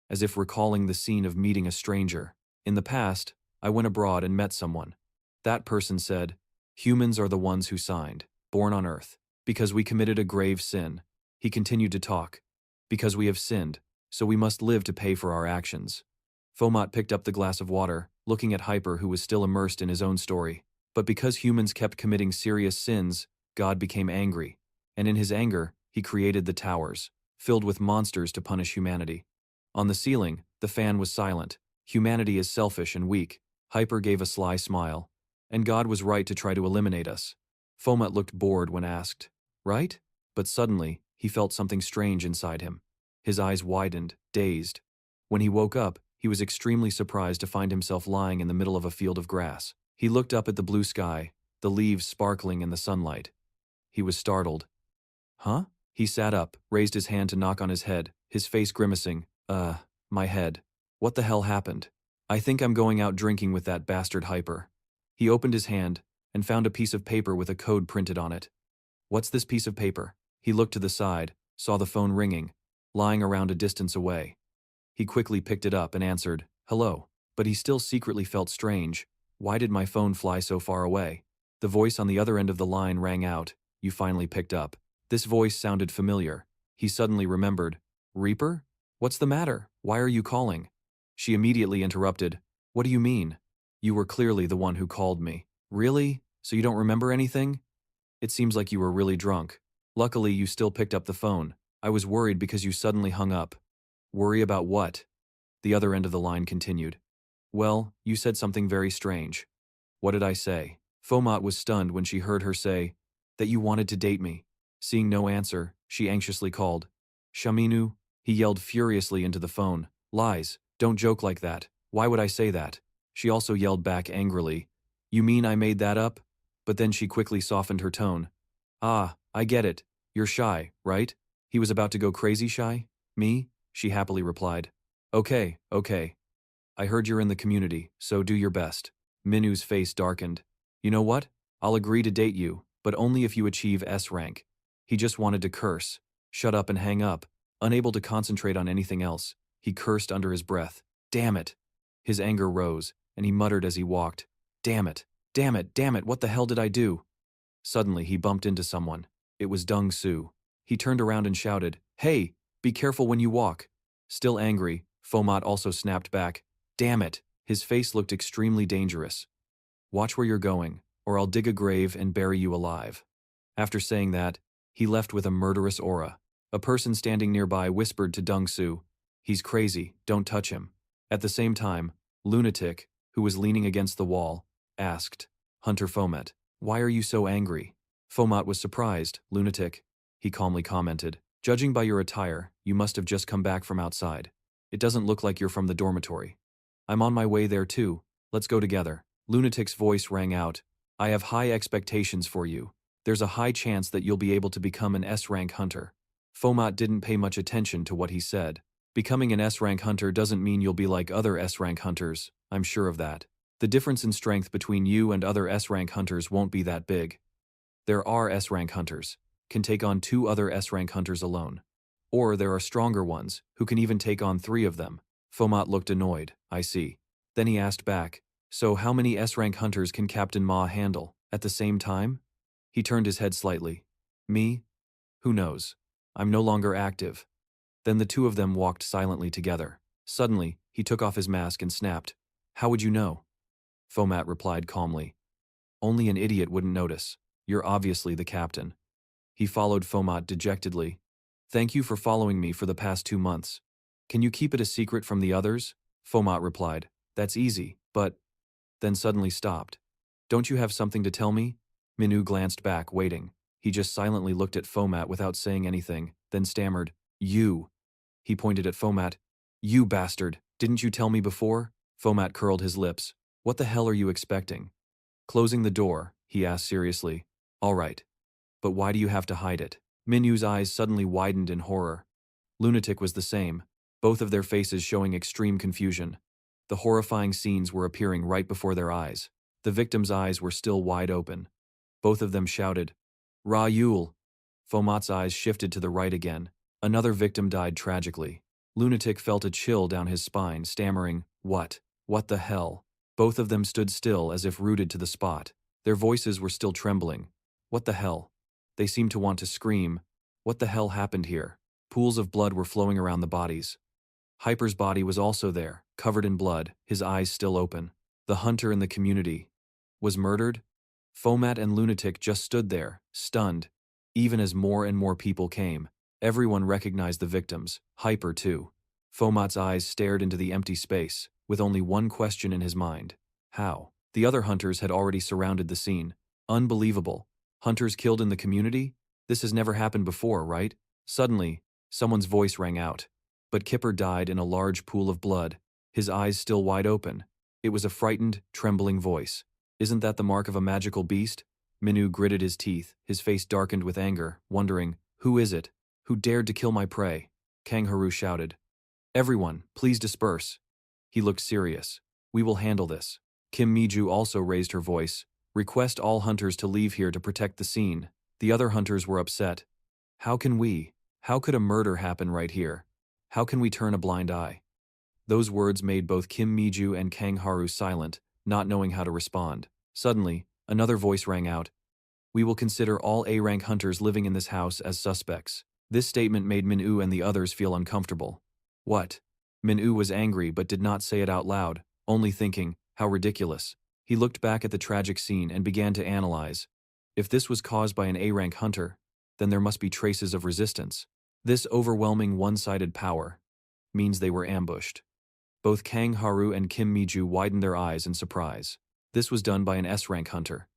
as if recalling the scene of meeting a stranger. In the past, I went abroad and met someone. That person said, humans are the ones who signed, born on Earth, because we committed a grave sin. He continued to talk. Because we have sinned, so we must live to pay for our actions. Baphomet picked up the glass of water, looking at Hyper who was still immersed in his own story. But because humans kept committing serious sins, God became angry, and in his anger, he created the towers, filled with monsters to punish humanity. On the ceiling, the fan was silent. Humanity is selfish and weak. Hyper gave a sly smile. And God was right to try to eliminate us. Baphomet looked bored when asked, right? But suddenly, he felt something strange inside him. His eyes widened, dazed. When he woke up, he was extremely surprised to find himself lying in the middle of a field of grass. He looked up at the blue sky, the leaves sparkling in the sunlight. He was startled. Huh? He sat up, raised his hand to knock on his head, his face grimacing. My head. What the hell happened? I think I'm going out drinking with that bastard Hyper. He opened his hand and found a piece of paper with a code printed on it. What's this piece of paper? He looked to the side, saw the phone ringing, lying around a distance away. He quickly picked it up and answered, hello, but he still secretly felt strange. Why did my phone fly so far away? The voice on the other end of the line rang out, you finally picked up. This voice sounded familiar. He suddenly remembered, Reaper? What's the matter? Why are you calling? She immediately interrupted, what do you mean? You were clearly the one who called me. Really? So you don't remember anything? It seems like you were really drunk. Luckily, you still picked up the phone. I was worried because you suddenly hung up. Worry about what? The other end of the line continued. Well, you said something very strange. What did I say? Baphomet was stunned when she heard her say, "That you wanted to date me." Seeing no answer, she anxiously called, "Shaminu?" He yelled furiously into the phone, "Lies, don't joke like that, why would I say that?" She also yelled back angrily, "You mean I made that up?" But then she quickly softened her tone. "Ah, I get it, you're shy, right?" He was about to go crazy shy? "Me?" she happily replied. Okay. I heard you're in the community, so do your best." Minu's face darkened. "You know what? I'll agree to date you, but only if you achieve S rank." He just wanted to curse, shut up and hang up. Unable to concentrate on anything else, he cursed under his breath. Damn it! His anger rose, and he muttered as he walked. Damn it! What the hell did I do? Suddenly he bumped into someone. It was Deng Su. He turned around and shouted, "Hey, be careful when you walk." Still angry, Baphomet also snapped back, "Damn it!" His face looked extremely dangerous. "Watch where you're going, or I'll dig a grave and bury you alive." After saying that, he left with a murderous aura. A person standing nearby whispered to Deng Su, "He's crazy, don't touch him." At the same time, Lunatic, who was leaning against the wall, asked, "Hunter Baphomet, why are you so angry?" Baphomet was surprised. "Lunatic," he calmly commented, "judging by your attire, you must have just come back from outside. It doesn't look like you're from the dormitory." "I'm on my way there too, let's go together." Lunatic's voice rang out, "I have high expectations for you. There's a high chance that you'll be able to become an S-rank hunter." Baphomet didn't pay much attention to what he said. Becoming an S-rank hunter doesn't mean you'll be like other S-rank hunters, I'm sure of that. The difference in strength between you and other S-rank hunters won't be that big. There are S-rank hunters, can take on 2 other S-rank hunters alone. Or there are stronger ones, who can even take on 3 of them. Baphomet looked annoyed, "I see." Then he asked back, "So how many S-rank hunters can Captain Ma handle, at the same time?" He turned his head slightly. "Me? Who knows? I'm no longer active." Then the 2 of them walked silently together. Suddenly, he took off his mask and snapped, "How would you know?" Baphomet replied calmly, "Only an idiot wouldn't notice. You're obviously the captain." He followed Baphomet dejectedly. "Thank you for following me for the past 2 months. Can you keep it a secret from the others?" Baphomet replied, "That's easy, but..." Then suddenly stopped. "Don't you have something to tell me?" Minu glanced back, waiting. He just silently looked at Baphomet without saying anything, then stammered, "You." He pointed at Baphomet. "You bastard, didn't you tell me before?" Baphomet curled his lips. "What the hell are you expecting?" Closing the door, he asked seriously, "All right. But why do you have to hide it?" Minu's eyes suddenly widened in horror. Lunatic was the same, both of their faces showing extreme confusion. The horrifying scenes were appearing right before their eyes. The victims' eyes were still wide open. Both of them shouted, "Ra-Yul!" Baphomet's eyes shifted to the right again. Another victim died tragically. Lunatic felt a chill down his spine, stammering, "What? What the hell?" Both of them stood still as if rooted to the spot. Their voices were still trembling. "What the hell?" They seemed to want to scream. What the hell happened here? Pools of blood were flowing around the bodies. Hyper's body was also there, covered in blood, his eyes still open. The hunter in the community was murdered? Baphomet and Lunatic just stood there, stunned. Even as more and more people came, everyone recognized the victims, Hyper too. Baphomet's eyes stared into the empty space, with only one question in his mind. How? The other hunters had already surrounded the scene. Unbelievable. Hunters killed in the community? This has never happened before, right? Suddenly, someone's voice rang out. But Kipper died in a large pool of blood, his eyes still wide open. It was a frightened, trembling voice. "Isn't that the mark of a magical beast?" Minu gritted his teeth, his face darkened with anger, wondering, "Who is it? Who dared to kill my prey?" Kangharu shouted, "Everyone, please disperse." He looked serious. "We will handle this." Kim Miju also raised her voice, "Request all hunters to leave here to protect the scene." The other hunters were upset. How could a murder happen right here? How can we turn a blind eye? Those words made both Kim Miju and Kangharu silent, not knowing how to respond. Suddenly, another voice rang out, "We will consider all A-rank hunters living in this house as suspects." This statement made Min-U and the others feel uncomfortable. What? Min-U was angry but did not say it out loud, only thinking, how ridiculous. He looked back at the tragic scene and began to analyze. If this was caused by an A-rank hunter, then there must be traces of resistance. This overwhelming one-sided power means they were ambushed. Both Kangharu and Kim Miju widened their eyes in surprise. This was done by an S-rank hunter.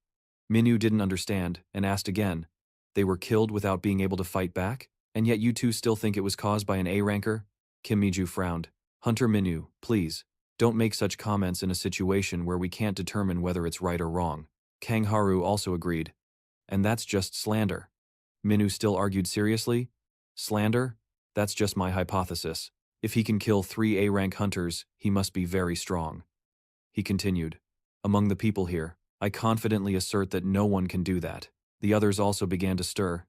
Minu didn't understand, and asked again. They were killed without being able to fight back? And yet you two still think it was caused by an A-ranker? Kim Miju frowned. Hunter Minu, please. Don't make such comments in a situation where we can't determine whether it's right or wrong. Kang Haru also agreed. And that's just slander. Minu still argued seriously. Slander? That's just my hypothesis. If he can kill 3 A-rank hunters, he must be very strong. He continued. Among the people here, I confidently assert that no one can do that. The others also began to stir.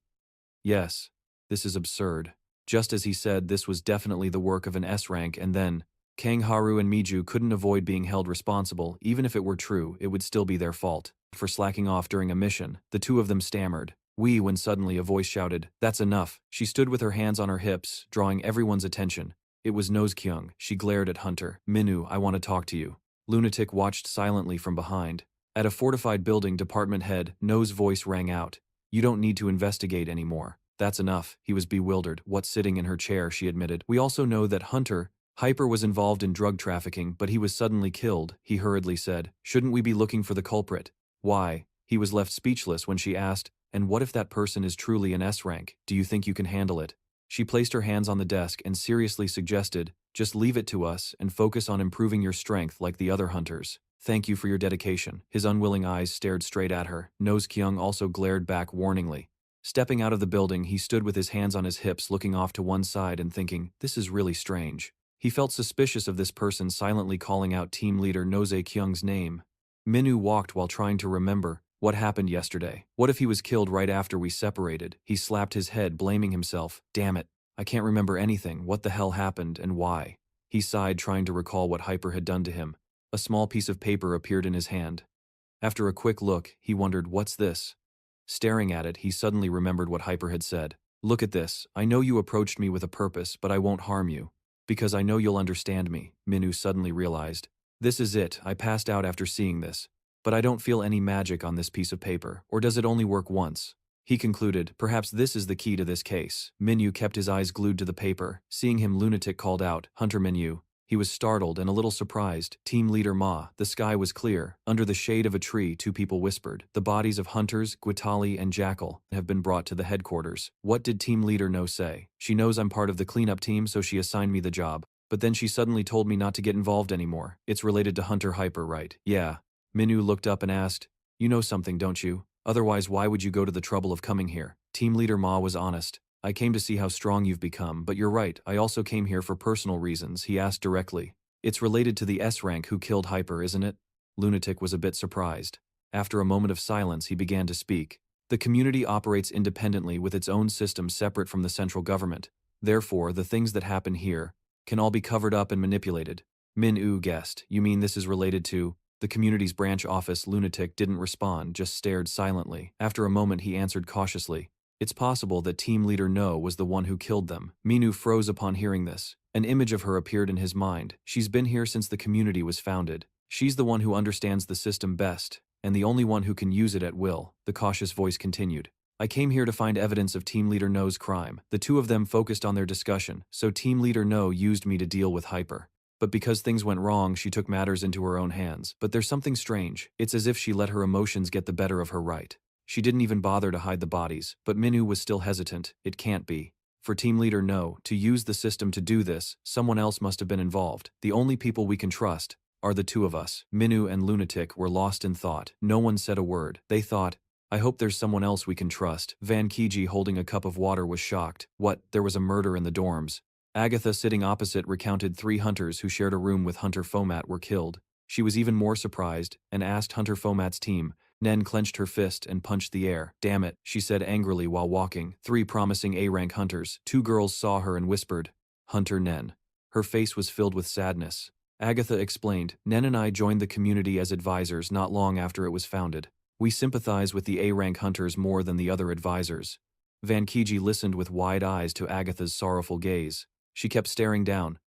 Yes, this is absurd. Just as he said, this was definitely the work of an S-rank, and then, Kang Haru and Miju couldn't avoid being held responsible. Even if it were true, it would still be their fault. For slacking off during a mission, the two of them stammered. When suddenly a voice shouted, "That's enough." She stood with her hands on her hips, drawing everyone's attention. It was Nose Kyung. She glared at Hunter. Minu, I want to talk to you. Lunatic watched silently from behind. At a fortified building department head, No's voice rang out. You don't need to investigate anymore. That's enough. He was bewildered. What's sitting in her chair, she admitted. We also know that Hunter, Hyper was involved in drug trafficking, but he was suddenly killed, he hurriedly said. Shouldn't we be looking for the culprit? Why? He was left speechless when she asked, and what if that person is truly an S-rank? Do you think you can handle it? She placed her hands on the desk and seriously suggested, just leave it to us and focus on improving your strength like the other hunters. Thank you for your dedication. His unwilling eyes stared straight at her. Nose Kyung also glared back warningly. Stepping out of the building, he stood with his hands on his hips looking off to one side and thinking, this is really strange. He felt suspicious of this person silently calling out team leader Nose Kyung's name. Minu walked while trying to remember what happened yesterday. What if he was killed right after we separated? He slapped his head, blaming himself. Damn it, I can't remember anything. What the hell happened and why? He sighed, trying to recall what Hyper had done to him. A small piece of paper appeared in his hand. After a quick look, he wondered, what's this? Staring at it, he suddenly remembered what Hyper had said. Look at this. I know you approached me with a purpose, but I won't harm you. Because I know you'll understand me, Minu suddenly realized. This is it. I passed out after seeing this. But I don't feel any magic on this piece of paper, or does it only work once? He concluded, perhaps this is the key to this case. Minu kept his eyes glued to the paper. Seeing him, Lunatic called out, Hunter Minu. He was startled and a little surprised. Team leader Ma, the sky was clear. Under the shade of a tree, two people whispered. The bodies of Hunters, Guitali, and Jackal have been brought to the headquarters. What did team leader No say? She knows I'm part of the cleanup team, so she assigned me the job. But then she suddenly told me not to get involved anymore. It's related to Hunter Hyper, right? Yeah. Minu looked up and asked, you know something, don't you? Otherwise, why would you go to the trouble of coming here? Team leader Ma was honest. I came to see how strong you've become, but you're right, I also came here for personal reasons, he asked directly. It's related to the S-rank who killed Hyper, isn't it? Lunatic was a bit surprised. After a moment of silence, he began to speak. The community operates independently with its own system separate from the central government. Therefore, the things that happen here can all be covered up and manipulated. Min-U guessed, you mean this is related to the community's branch office? Lunatic didn't respond, just stared silently. After a moment, he answered cautiously. It's possible that team leader No was the one who killed them. Minu froze upon hearing this. An image of her appeared in his mind. She's been here since the community was founded. She's the one who understands the system best, and the only one who can use it at will, the cautious voice continued. I came here to find evidence of team leader No's crime. The two of them focused on their discussion, so team leader No used me to deal with Hyper. But because things went wrong, she took matters into her own hands. But there's something strange. It's as if she let her emotions get the better of her right. She didn't even bother to hide the bodies, but Minu was still hesitant. It can't be. For team leader No to use the system to do this, someone else must have been involved. The only people we can trust are the two of us. Minu and Lunatic were lost in thought. No one said a word. They thought, I hope there's someone else we can trust. Van Kiji, holding a cup of water, was shocked. What? There was a murder in the dorms. Agatha, sitting opposite, recounted 3 hunters who shared a room with Hunter Fomat were killed. She was even more surprised and asked Hunter Fomat's team. Nen clenched her fist and punched the air. Damn it, she said angrily while walking. 3 promising A-rank hunters. 2 girls saw her and whispered, Hunter Nen. Her face was filled with sadness. Agatha explained, Nen and I joined the community as advisors not long after it was founded. We sympathize with the A-rank hunters more than the other advisors. Van Kiji listened with wide eyes to Agatha's sorrowful gaze. She kept staring down.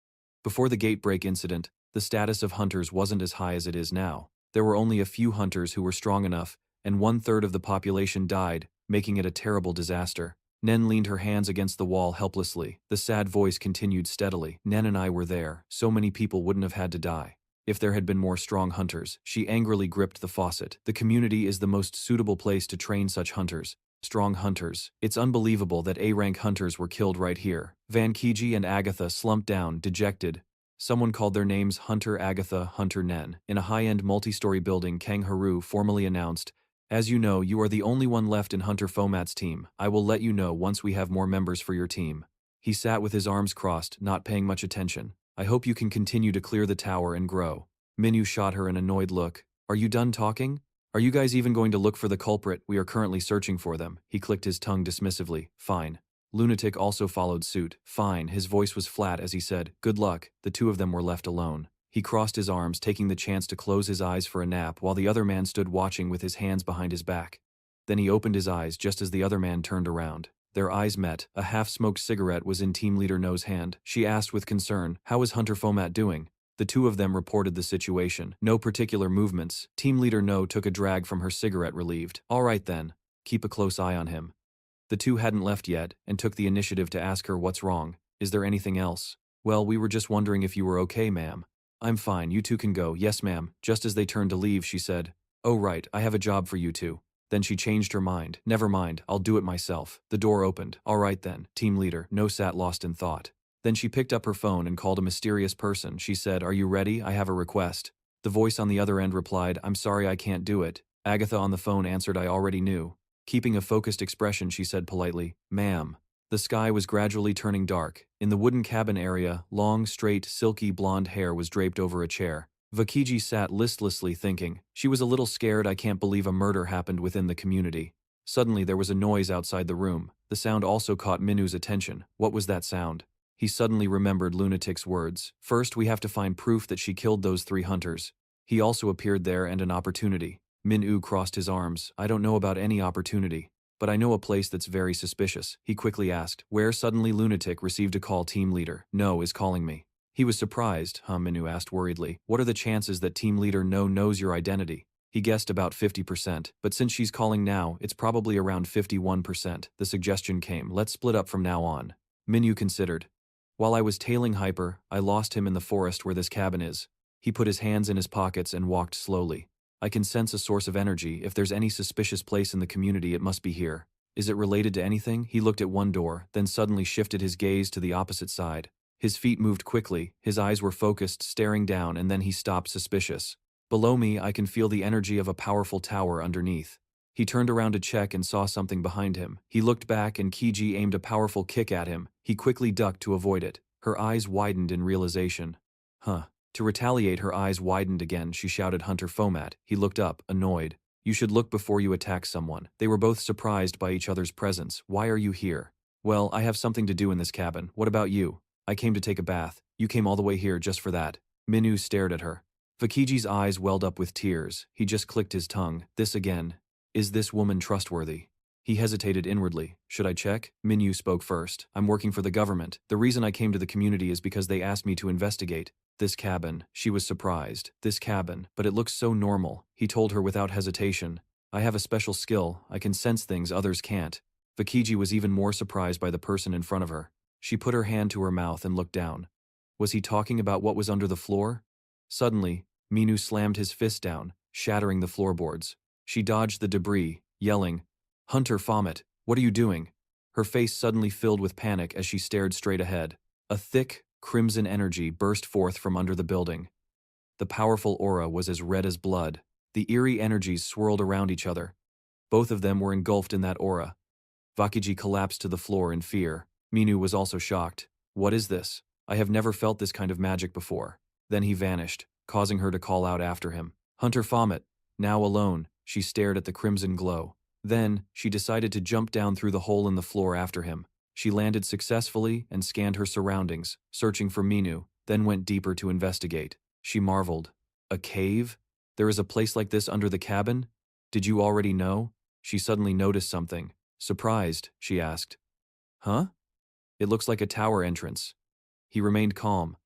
Before the gate break incident, the status of hunters wasn't as high as it is now. There were only a few hunters who were strong enough, and 1/3 of the population died, making it a terrible disaster. Nen leaned her hands against the wall helplessly. The sad voice continued steadily. Nen and I were there. So many people wouldn't have had to die. If there had been more strong hunters, she angrily gripped the faucet. The community is the most suitable place to train such hunters. Strong hunters. It's unbelievable that A-rank hunters were killed right here. Van Kiji and Agatha slumped down, dejected. Someone called their names Hunter Agatha, Hunter Nen. In a high-end multi-story building, Kang Haru formally announced, "As you know, you are the only one left in Hunter Fomat's team. I will let you know once we have more members for your team." He sat with his arms crossed, not paying much attention. "I hope you can continue to clear the tower and grow." Minyu shot her an annoyed look. "Are you done talking? Are you guys even going to look for the culprit? We are currently searching for them." He clicked his tongue dismissively. "Fine." Lunatic also followed suit. "Fine." His voice was flat as he said, "Good luck." The two of them were left alone. He crossed his arms, taking the chance to close his eyes for a nap while the other man stood watching with his hands behind his back. Then he opened his eyes just as the other man turned around. Their eyes met. A half-smoked cigarette was in Team Leader No's hand. She asked with concern, "How is Hunter Fomat doing?" The two of them reported the situation. No particular movements. Team Leader No took a drag from her cigarette, relieved. "All right then. Keep a close eye on him." The two hadn't left yet, and took the initiative to ask her what's wrong. "Is there anything else?" "Well, we were just wondering if you were okay, ma'am." "I'm fine, you two can go." "Yes, ma'am." Just as they turned to leave, she said, "Oh right, I have a job for you two." Then she changed her mind. "Never mind, I'll do it myself." The door opened. "All right then." Team Leader No sat lost in thought. Then she picked up her phone and called a mysterious person. She said, "Are you ready? I have a request." The voice on the other end replied, "I'm sorry, I can't do it." Agatha on the phone answered, "I already knew." Keeping a focused expression, she said politely, "Ma'am." The sky was gradually turning dark. In the wooden cabin area, long, straight, silky blonde hair was draped over a chair. Vakiji sat listlessly thinking. She was a little scared. I can't believe a murder happened within the community. Suddenly there was a noise outside the room. The sound also caught Minu's attention. What was that sound? He suddenly remembered Lunatic's words. "First, we have to find proof that she killed those 3 hunters." He also appeared there, and an opportunity. Min-U crossed his arms. "I don't know about any opportunity, but I know a place that's very suspicious." He quickly asked, "Where?" Suddenly Lunatic received a call. "Team Leader No is calling me." He was surprised. Min-U asked worriedly, "What are the chances that Team Leader No knows your identity?" He guessed about 50%, but since she's calling now, it's probably around 51%. The suggestion came, "Let's split up from now on." Min-U considered. "While I was tailing Hyper, I lost him in the forest where this cabin is." He put his hands in his pockets and walked slowly. "I can sense a source of energy. If there's any suspicious place in the community, it must be here. Is it related to anything?" He looked at one door, then suddenly shifted his gaze to the opposite side. His feet moved quickly, his eyes were focused, staring down, and then he stopped, suspicious. "Below me, I can feel the energy of a powerful tower underneath." He turned around to check and saw something behind him. He looked back and Kiji aimed a powerful kick at him. He quickly ducked to avoid it. Her eyes widened in realization. "Huh." To retaliate, her eyes widened again. She shouted, "Hunter Fomat." He looked up, annoyed. "You should look before you attack someone." They were both surprised by each other's presence. "Why are you here?" "Well, I have something to do in this cabin. What about you?" "I came to take a bath." "You came all the way here just for that?" Minu stared at her. Vakiji's eyes welled up with tears. He just clicked his tongue. This again. Is this woman trustworthy? He hesitated inwardly. "Should I check?" Minyu spoke first. "I'm working for the government. The reason I came to the community is because they asked me to investigate this cabin." She was surprised. This cabin, but it looks so normal. He told her without hesitation. "I have a special skill. I can sense things others can't." Vakiji was even more surprised by the person in front of her. She put her hand to her mouth and looked down. Was he talking about what was under the floor? Suddenly, Minu slammed his fist down, shattering the floorboards. She dodged the debris, yelling, "Hunter Fomat, what are you doing?" Her face suddenly filled with panic as she stared straight ahead. A thick, crimson energy burst forth from under the building. The powerful aura was as red as blood. The eerie energies swirled around each other. Both of them were engulfed in that aura. Vakiji collapsed to the floor in fear. Minu was also shocked. "What is this? I have never felt this kind of magic before." Then he vanished, causing her to call out after him. "Hunter Fomat." Now alone, she stared at the crimson glow. Then, she decided to jump down through the hole in the floor after him. She landed successfully and scanned her surroundings, searching for Minu, then went deeper to investigate. She marveled. "A cave? There is a place like this under the cabin? Did you already know?" She suddenly noticed something. Surprised, she asked, "Huh? It looks like a tower entrance." He remained calm.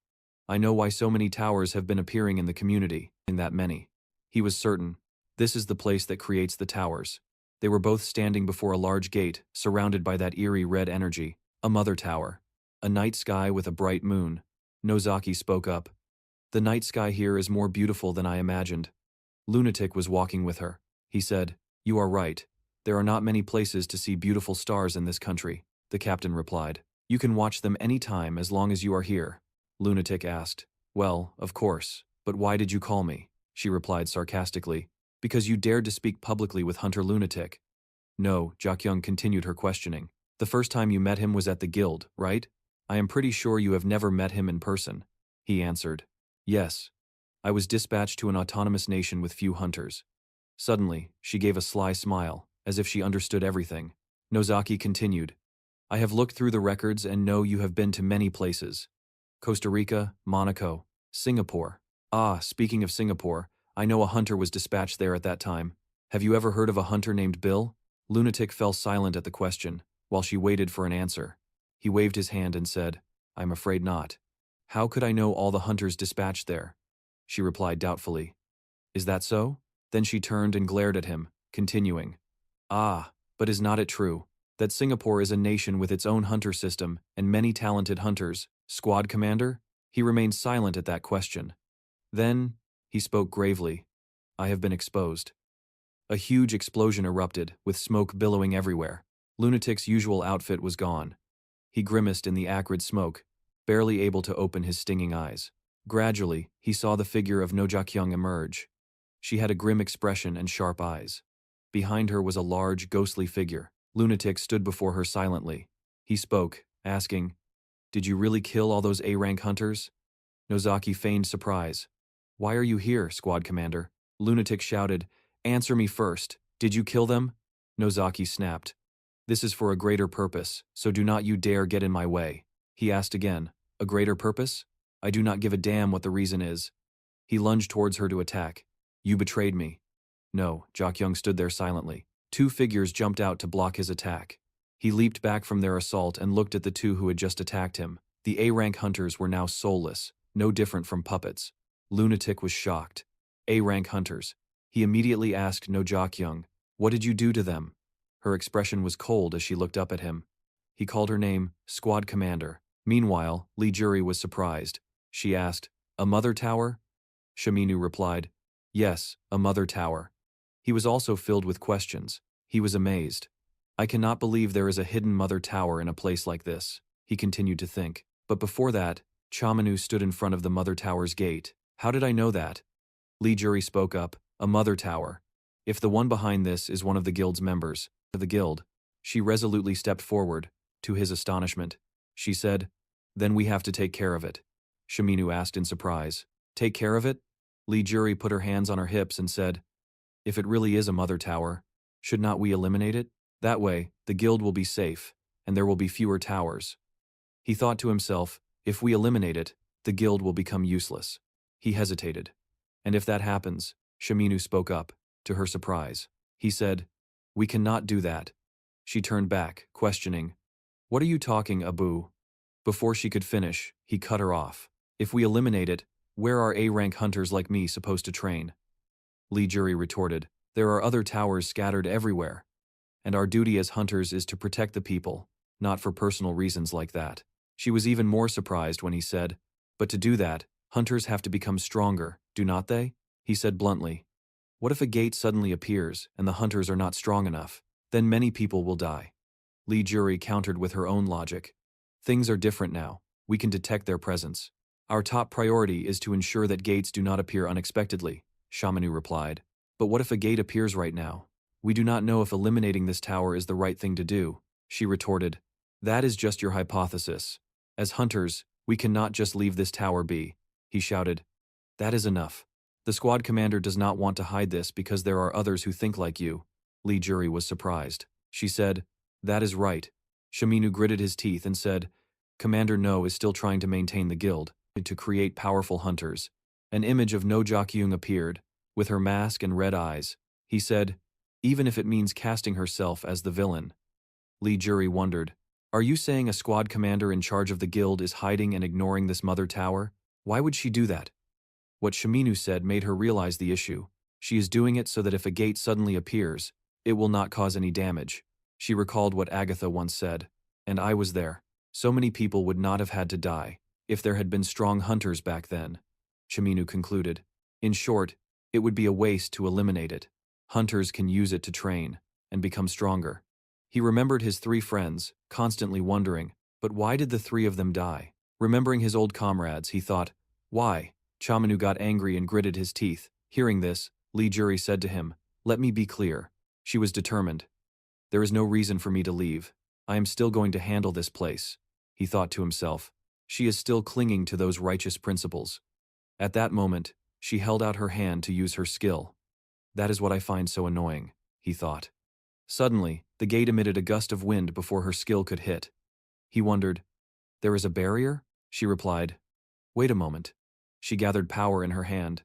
"I know why so many towers have been appearing in the community, in that many." He was certain. This is the place that creates the towers. They were both standing before a large gate, surrounded by that eerie red energy. A mother tower. A night sky with a bright moon. Nozaki spoke up. The night sky here is more beautiful than I imagined. Lunatic was walking with her. He said, "You are right. There are not many places to see beautiful stars in this country," the captain replied. "You can watch them any time as long as you are here." Lunatic asked, "Well, of course, but why did you call me?" She replied sarcastically, "Because you dared to speak publicly with Hunter Lunatic." "No," Jakyung continued her questioning. "The first time you met him was at the guild, right? I am pretty sure you have never met him in person." He answered, "Yes. I was dispatched to an autonomous nation with few hunters." Suddenly, she gave a sly smile, as if she understood everything. Nozaki continued, "I have looked through the records and know you have been to many places. Costa Rica, Monaco, Singapore. Ah, speaking of Singapore, I know a hunter was dispatched there at that time. Have you ever heard of a hunter named Bill?" Lunatic fell silent at the question, while she waited for an answer. He waved his hand and said, "I'm afraid not." "How could I know all the hunters dispatched there?" She replied doubtfully. "Is that so?" Then she turned and glared at him, continuing, "Ah, but is not it true that Singapore is a nation with its own hunter system and many talented hunters, squad commander?" He remained silent at that question. Then, he spoke gravely, "I have been exposed." A huge explosion erupted, with smoke billowing everywhere. Lunatic's usual outfit was gone. He grimaced in the acrid smoke, barely able to open his stinging eyes. Gradually, he saw the figure of Nojakyung emerge. She had a grim expression and sharp eyes. Behind her was a large, ghostly figure. Lunatic stood before her silently. He spoke, asking, "Did you really kill all those A-rank hunters?" Nozaki feigned surprise. "Why are you here, squad commander?" Lunatic shouted, "Answer me first. Did you kill them?" Nozaki snapped. "This is for a greater purpose, so do not you dare get in my way." He asked again, "A greater purpose? I do not give a damn what the reason is." He lunged towards her to attack. "You betrayed me." No, Jakyung stood there silently. Two figures jumped out to block his attack. He leaped back from their assault and looked at the two who had just attacked him. The A-rank hunters were now soulless, no different from puppets. Lunatic was shocked. A-rank hunters. He immediately asked Nojakyung, "What did you do to them?" Her expression was cold as she looked up at him. He called her name, Squad Commander. Meanwhile, Lee Jury was surprised. She asked, "A mother tower?" Shaminu replied, "Yes, a mother tower." He was also filled with questions. He was amazed. "I cannot believe there is a hidden mother tower in a place like this," he continued to think. But before that, Chamanu stood in front of the mother tower's gate. "How did I know that?" Lee Jury spoke up, "A mother tower. If the one behind this is one of the guild's members." Of the guild. She resolutely stepped forward. To his astonishment, she said, "Then we have to take care of it." Shaminu asked in surprise, "Take care of it?" Lee Jury put her hands on her hips and said, "If it really is a mother tower, should not we eliminate it? That way, the guild will be safe, and there will be fewer towers." He thought to himself, if we eliminate it, the guild will become useless. He hesitated. "And if that happens," Shaminu spoke up, to her surprise. He said, "We cannot do that." She turned back, questioning, "What are you talking, Abu?" Before she could finish, he cut her off. "If we eliminate it, where are A-rank hunters like me supposed to train?" Lee Jury retorted, "There are other towers scattered everywhere. And our duty as hunters is to protect the people, not for personal reasons like that." She was even more surprised when he said, "But to do that, hunters have to become stronger, do not they?" He said bluntly, "What if a gate suddenly appears and the hunters are not strong enough? Then many people will die." Lee Jury countered with her own logic. "Things are different now. We can detect their presence. Our top priority is to ensure that gates do not appear unexpectedly," Shamanu replied. "But what if a gate appears right now? We do not know if eliminating this tower is the right thing to do," she retorted. "That is just your hypothesis. As hunters, we cannot just leave this tower be," he shouted. "That is enough. The squad commander does not want to hide this because there are others who think like you." Lee Jury was surprised. She said, "That is right." Shaminu gritted his teeth and said, "Commander No is still trying to maintain the guild, to create powerful hunters." An image of No Jakyung appeared, with her mask and red eyes. He said, "Even if it means casting herself as the villain." Lee Jury wondered, "Are you saying a squad commander in charge of the guild is hiding and ignoring this mother tower? Why would she do that?" What Shaminu said made her realize the issue. She is doing it so that if a gate suddenly appears, it will not cause any damage. She recalled what Agatha once said, "And I was there. So many people would not have had to die if there had been strong hunters back then." Shiminu concluded. In short, it would be a waste to eliminate it. Hunters can use it to train and become stronger. He remembered his 3 friends, constantly wondering, but why did the 3 of them die? Remembering his old comrades, he thought, why? Chamanu got angry and gritted his teeth. Hearing this, Lee Jury said to him, let me be clear. She was determined. There is no reason for me to leave. I am still going to handle this place. He thought to himself. She is still clinging to those righteous principles. At that moment, she held out her hand to use her skill. That is what I find so annoying, he thought. Suddenly, the gate emitted a gust of wind before her skill could hit. He wondered, there is a barrier? She replied, wait a moment. She gathered power in her hand.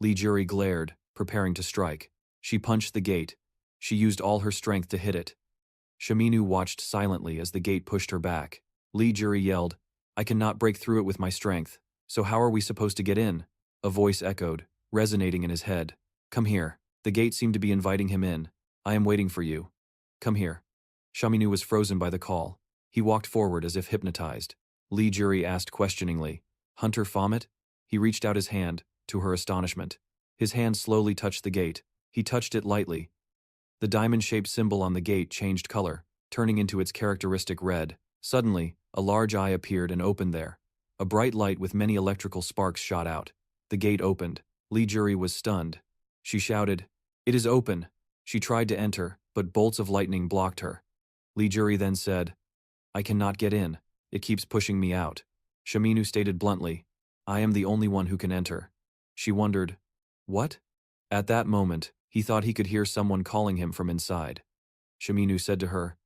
Lee Jury glared, preparing to strike. She punched the gate. She used all her strength to hit it. Shiminu watched silently as the gate pushed her back. Lee Jury yelled, I cannot break through it with my strength, so how are we supposed to get in? A voice echoed, resonating in his head. Come here. The gate seemed to be inviting him in. I am waiting for you. Come here. Shiminu was frozen by the call. He walked forward as if hypnotized. Lee Jury asked questioningly, Hunter Baphomet? He reached out his hand, to her astonishment. His hand slowly touched the gate. He touched it lightly. The diamond-shaped symbol on the gate changed color, turning into its characteristic red. Suddenly, a large eye appeared and opened there. A bright light with many electrical sparks shot out. The gate opened. Lee Jury was stunned. She shouted, It is open. She tried to enter, but bolts of lightning blocked her. Lee Jury then said, I cannot get in. It keeps pushing me out. Shiminu stated bluntly, I am the only one who can enter. She wondered, what? At that moment, he thought he could hear someone calling him from inside. Shiminu said to her,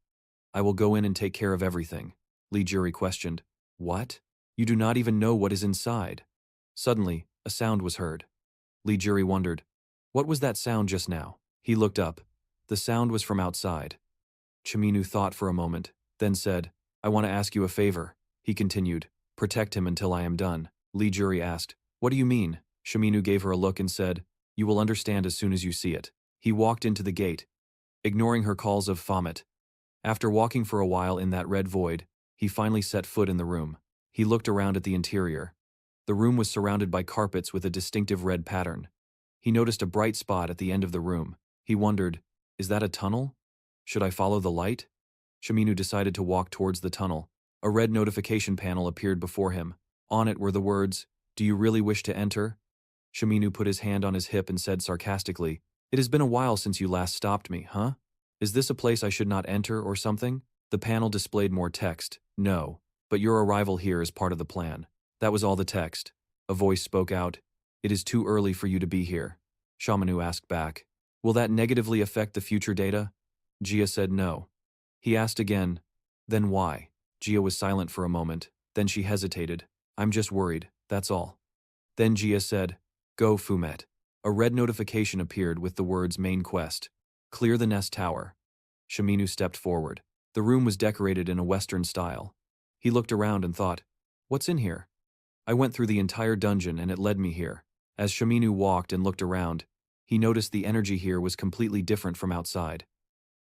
I will go in and take care of everything. Lee Jury questioned, what? You do not even know what is inside. Suddenly, a sound was heard. Lee Jury wondered, what was that sound just now? He looked up. The sound was from outside. Shiminu thought for a moment, then said, I want to ask you a favor. He continued, protect him until I am done. Lee Jury asked, what do you mean? Shiminu gave her a look and said, you will understand as soon as you see it. He walked into the gate, ignoring her calls of Baphomet. After walking for a while in that red void, he finally set foot in the room. He looked around at the interior. The room was surrounded by carpets with a distinctive red pattern. He noticed a bright spot at the end of the room. He wondered, is that a tunnel? Should I follow the light? Shiminu decided to walk towards the tunnel. A red notification panel appeared before him. On it were the words, do you really wish to enter? Shiminu put his hand on his hip and said sarcastically, it has been a while since you last stopped me, huh? Is this a place I should not enter or something? The panel displayed more text. No, but your arrival here is part of the plan. That was all the text. A voice spoke out. It is too early for you to be here. Shiminu asked back. Will that negatively affect the future data? Jia said no. He asked again. Then why? Jia was silent for a moment. Then she hesitated. I'm just worried, that's all. Then Jia said, go Baphomet. A red notification appeared with the words main quest. Clear the nest tower. Shiminu stepped forward. The room was decorated in a Western style. He looked around and thought, what's in here? I went through the entire dungeon and it led me here. As Shiminu walked and looked around, he noticed the energy here was completely different from outside.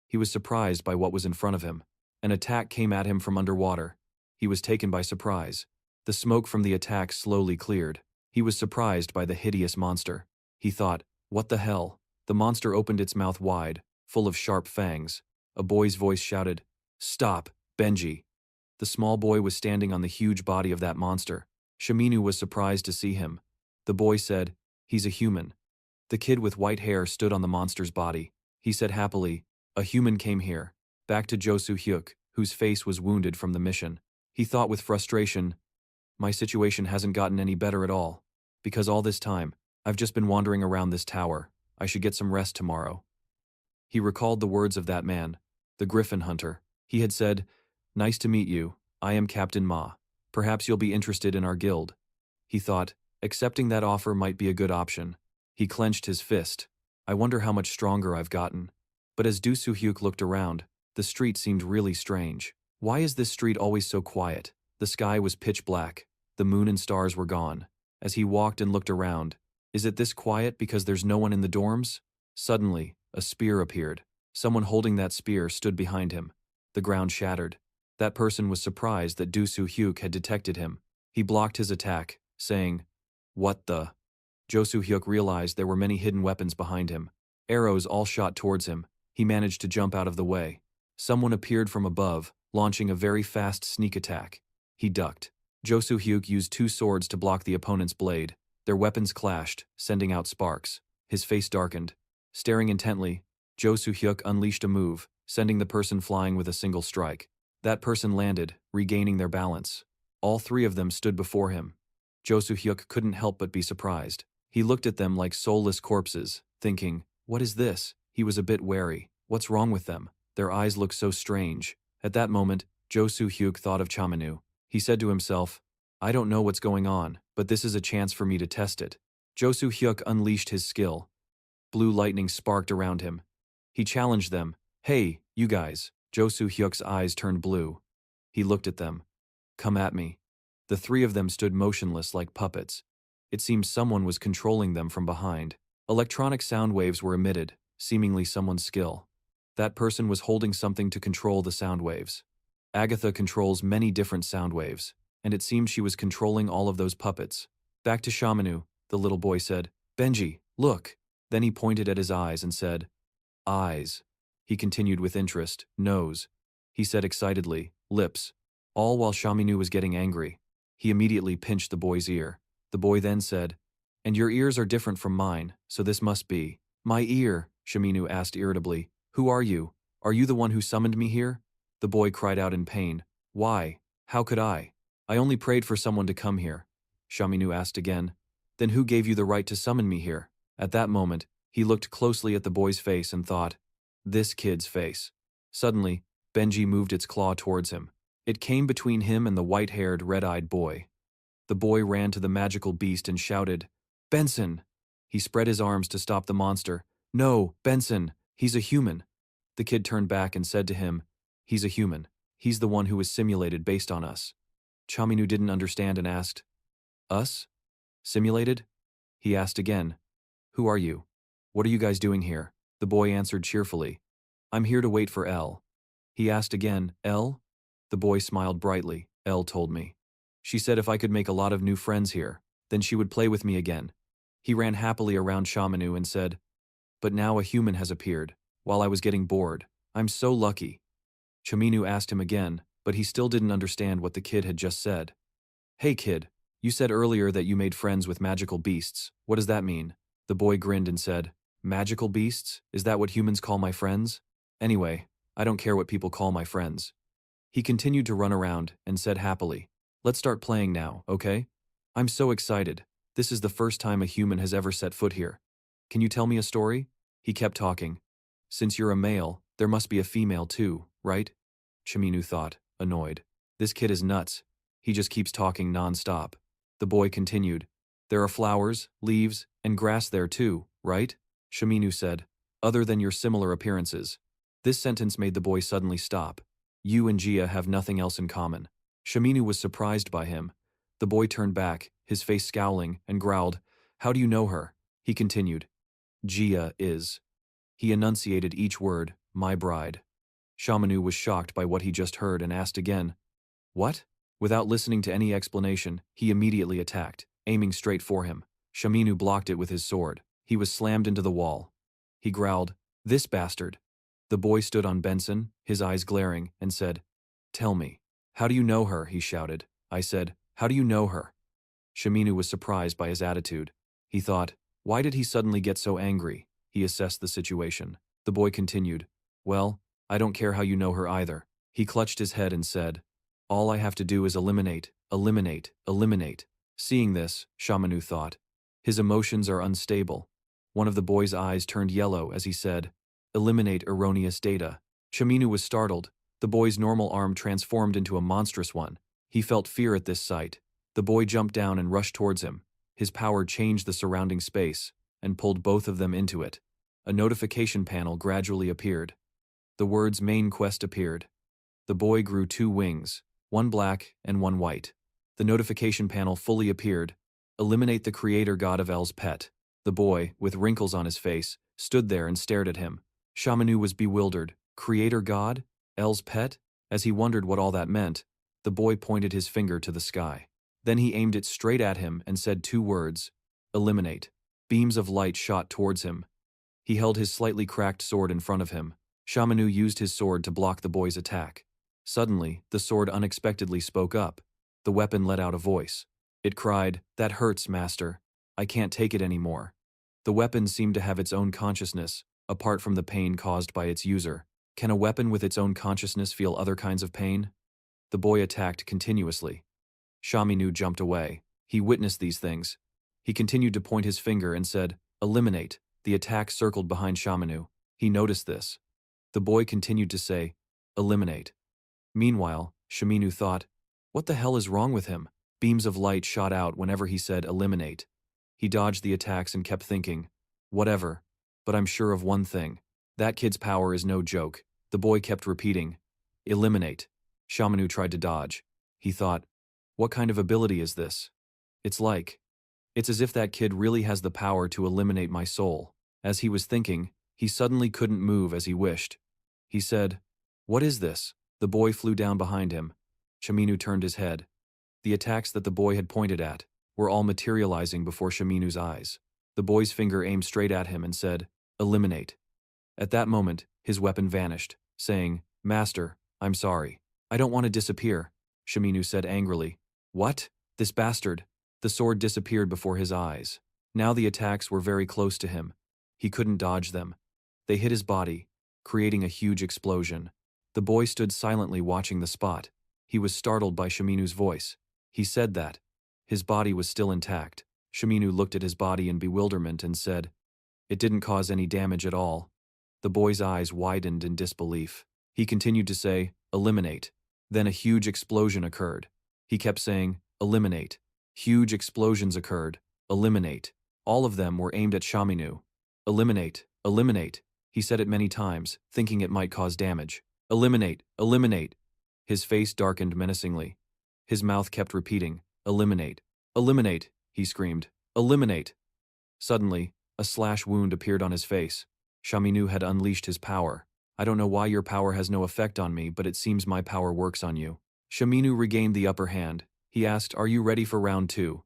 He was surprised by what was in front of him. An attack came at him from underwater. He was taken by surprise. The smoke from the attack slowly cleared. He was surprised by the hideous monster. He thought, what the hell? The monster opened its mouth wide, full of sharp fangs. A boy's voice shouted, stop, Benji. The small boy was standing on the huge body of that monster. Shiminu was surprised to see him. The boy said, he's a human. The kid with white hair stood on the monster's body. He said happily, a human came here, back to Josu Hyuk, whose face was wounded from the mission. He thought with frustration, my situation hasn't gotten any better at all. Because all this time, I've just been wandering around this tower. I should get some rest tomorrow. He recalled the words of that man, the Griffin hunter. He had said, nice to meet you, I am Captain Ma. Perhaps you'll be interested in our guild. He thought, accepting that offer might be a good option. He clenched his fist. I wonder how much stronger I've gotten. But as Du Soo-hyuk looked around, the street seemed really strange. Why is this street always so quiet? The sky was pitch black. The moon and stars were gone. As he walked and looked around, is it this quiet because there's no one in the dorms? Suddenly, a spear appeared. Someone holding that spear stood behind him. The ground shattered. That person was surprised that Du Soo-hyuk had detected him. He blocked his attack, saying, What the? Josu Hyuk realized there were many hidden weapons behind him. Arrows all shot towards him. He managed to jump out of the way. Someone appeared from above, launching a very fast sneak attack. He ducked. Josu Hyuk used two swords to block the opponent's blade. Their weapons clashed, sending out sparks. His face darkened. Staring intently, Josu Hyuk unleashed a move, sending the person flying with a single strike. That person landed, regaining their balance. All three of them stood before him. Josu Hyuk couldn't help but be surprised. He looked at them like soulless corpses, thinking, what is this? He was a bit wary. What's wrong with them? Their eyes look so strange. At that moment, Josu Hyuk thought of Chamanu. He said to himself, I don't know what's going on, but this is a chance for me to test it. Josu Hyuk unleashed his skill. Blue lightning sparked around him. He challenged them. Hey, you guys. Josu Hyuk's eyes turned blue. He looked at them. Come at me. The three of them stood motionless like puppets. It seemed someone was controlling them from behind. Electronic sound waves were emitted, seemingly someone's skill. That person was holding something to control the sound waves. Agatha controls many different sound waves, and it seemed she was controlling all of those puppets. Back to Shamanu, the little boy said, Benji, look. Then he pointed at his eyes and said, eyes. He continued with interest, nose. He said excitedly, lips. All while Shamanu was getting angry. He immediately pinched the boy's ear. The boy then said, and your ears are different from mine, so this must be. My ear, Shamanu asked irritably. Who are you? Are you the one who summoned me here? The boy cried out in pain. Why? How could I? I only prayed for someone to come here. Shamanu asked again. Then who gave you the right to summon me here? At that moment, he looked closely at the boy's face and thought, this kid's face. Suddenly, Benji moved its claw towards him. It came between him and the white-haired, red-eyed boy. The boy ran to the magical beast and shouted, Benson! He spread his arms to stop the monster. No, Benson! He's a human. The kid turned back and said to him, he's a human. He's the one who was simulated based on us. Chaminu didn't understand and asked, us? Simulated? He asked again, who are you? What are you guys doing here? The boy answered cheerfully, I'm here to wait for Elle. He asked again, Elle? The boy smiled brightly. Elle told me. She said if I could make a lot of new friends here, then she would play with me again. He ran happily around Shamanu and said, but now a human has appeared, while I was getting bored. I'm so lucky. Chaminu asked him again, but he still didn't understand what the kid had just said. Hey kid, you said earlier that you made friends with magical beasts. What does that mean? The boy grinned and said, magical beasts? Is that what humans call my friends? Anyway, I don't care what people call my friends. He continued to run around and said happily, let's start playing now, okay? I'm so excited. This is the first time a human has ever set foot here. Can you tell me a story? He kept talking. Since you're a male, there must be a female too, right? Chaminu thought, annoyed. This kid is nuts. He just keeps talking non-stop. The boy continued. There are flowers, leaves, and grass there too, right? Chaminu said. Other than your similar appearances. This sentence made the boy suddenly stop. You and Gia have nothing else in common. Chaminu was surprised by him. The boy turned back, his face scowling, and growled, how do you know her? He continued. Gia is. He enunciated each word, my bride. Shamanu was shocked by what he just heard and asked again, what? Without listening to any explanation, he immediately attacked, aiming straight for him. Shaminu blocked it with his sword. He was slammed into the wall. He growled, this bastard. The boy stood on Benson, his eyes glaring, and said, tell me. How do you know her? He shouted. I said, how do you know her? Shaminu was surprised by his attitude. He thought, why did he suddenly get so angry? He assessed the situation. The boy continued, well, I don't care how you know her either. He clutched his head and said, all I have to do is eliminate, eliminate, eliminate. Seeing this, Shamanu thought, his emotions are unstable. One of the boy's eyes turned yellow as he said, eliminate erroneous data. Shaminu was startled. The boy's normal arm transformed into a monstrous one. He felt fear at this sight. The boy jumped down and rushed towards him. His power changed the surrounding space and pulled both of them into it. A notification panel gradually appeared. The words main quest appeared. The boy grew 2 wings, one black and one white. The notification panel fully appeared. Eliminate the creator god of El's pet. The boy, with wrinkles on his face, stood there and stared at him. Shamanu was bewildered. Creator god? El's pet? As he wondered what all that meant, the boy pointed his finger to the sky. Then he aimed it straight at him and said 2 words, "Eliminate." Beams of light shot towards him. He held his slightly cracked sword in front of him. Shamanu used his sword to block the boy's attack. Suddenly, the sword unexpectedly spoke up. The weapon let out a voice. It cried, "That hurts, master. I can't take it anymore." The weapon seemed to have its own consciousness, apart from the pain caused by its user. Can a weapon with its own consciousness feel other kinds of pain? The boy attacked continuously. Shaminu jumped away. He witnessed these things. He continued to point his finger and said, "Eliminate." The attack circled behind Shaminu. He noticed this. The boy continued to say, "Eliminate." Meanwhile, Shaminu thought, what the hell is wrong with him? Beams of light shot out whenever he said eliminate. He dodged the attacks and kept thinking, whatever, but I'm sure of one thing. That kid's power is no joke. The boy kept repeating, eliminate. Shamanu tried to dodge. He thought, what kind of ability is this? It's as if that kid really has the power to eliminate my soul. As he was thinking, he suddenly couldn't move as he wished. He said, what is this? The boy flew down behind him. Shaminu turned his head. The attacks that the boy had pointed at were all materializing before Shaminu's eyes. The boy's finger aimed straight at him and said, eliminate. At that moment, his weapon vanished, saying, Master, I'm sorry. I don't want to disappear, Shaminu said angrily. What? This bastard. The sword disappeared before his eyes. Now the attacks were very close to him. He couldn't dodge them. They hit his body, creating a huge explosion. The boy stood silently watching the spot. He was startled by Shaminu's voice. He said that his body was still intact. Shaminu looked at his body in bewilderment and said, it didn't cause any damage at all. The boy's eyes widened in disbelief. He continued to say, eliminate. Then a huge explosion occurred. He kept saying, eliminate. Huge explosions occurred. Eliminate. All of them were aimed at Shaminu. Eliminate. Eliminate. He said it many times, thinking it might cause damage. Eliminate. Eliminate. His face darkened menacingly. His mouth kept repeating, eliminate. Eliminate, he screamed. Eliminate. Suddenly, a slash wound appeared on his face. Shaminu had unleashed his power. I don't know why your power has no effect on me, but it seems my power works on you. Shaminu regained the upper hand. He asked, are you ready for round 2?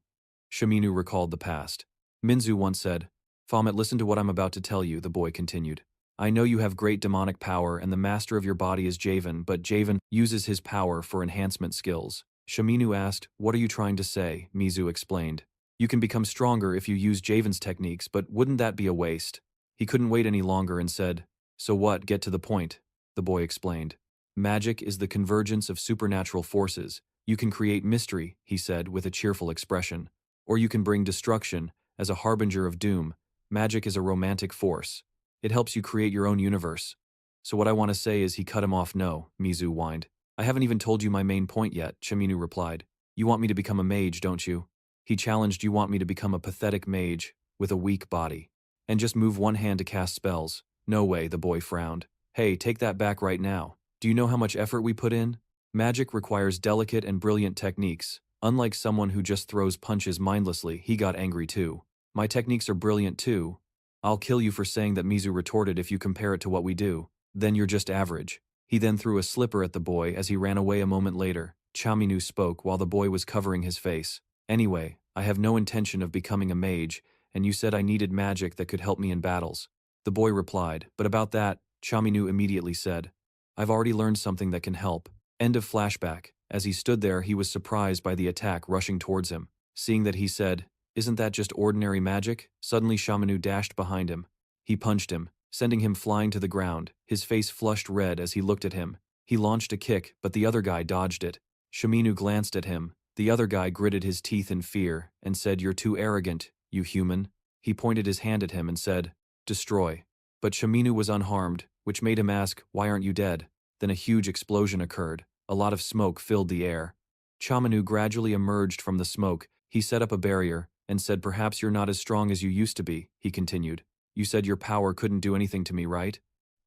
Shaminu recalled the past. Minzu once said, Baphomet, listen to what I'm about to tell you, the boy continued. I know you have great demonic power and the master of your body is Javan, but Javan uses his power for enhancement skills. Shaminu asked, what are you trying to say? Mizu explained. You can become stronger if you use Javan's techniques, but wouldn't that be a waste? He couldn't wait any longer and said, so what, get to the point, the boy explained. Magic is the convergence of supernatural forces. You can create mystery, he said with a cheerful expression. Or you can bring destruction, as a harbinger of doom. Magic is a romantic force. It helps you create your own universe. So what I want to say is he cut him off. No, Mizu whined. I haven't even told you my main point yet, Shaminu replied. You want me to become a mage, don't you? He challenged, you want me to become a pathetic mage, with a weak body. And just move one hand to cast spells. No way, the boy frowned. Hey, take that back right now. Do you know how much effort we put in? Magic requires delicate and brilliant techniques. Unlike someone who just throws punches mindlessly, he got angry too. My techniques are brilliant too. I'll kill you for saying that, Mizu retorted. If you compare it to what we do, then you're just average. He then threw a slipper at the boy as he ran away. A moment later, Shaminu spoke while the boy was covering his face. Anyway, I have no intention of becoming a mage, and you said I needed magic that could help me in battles. The boy replied, but about that, Shaminu immediately said, I've already learned something that can help. End of flashback. As he stood there, he was surprised by the attack rushing towards him. Seeing that, he said, isn't that just ordinary magic? Suddenly Shaminu dashed behind him. He punched him, sending him flying to the ground. His face flushed red as he looked at him. He launched a kick, but the other guy dodged it. Shaminu glanced at him. The other guy gritted his teeth in fear and said, you're too arrogant, you human. He pointed his hand at him and said, destroy. But Shaminu was unharmed, which made him ask, why aren't you dead? Then a huge explosion occurred. A lot of smoke filled the air. Shaminu gradually emerged from the smoke. He set up a barrier and said, perhaps you're not as strong as you used to be, he continued. You said your power couldn't do anything to me, right?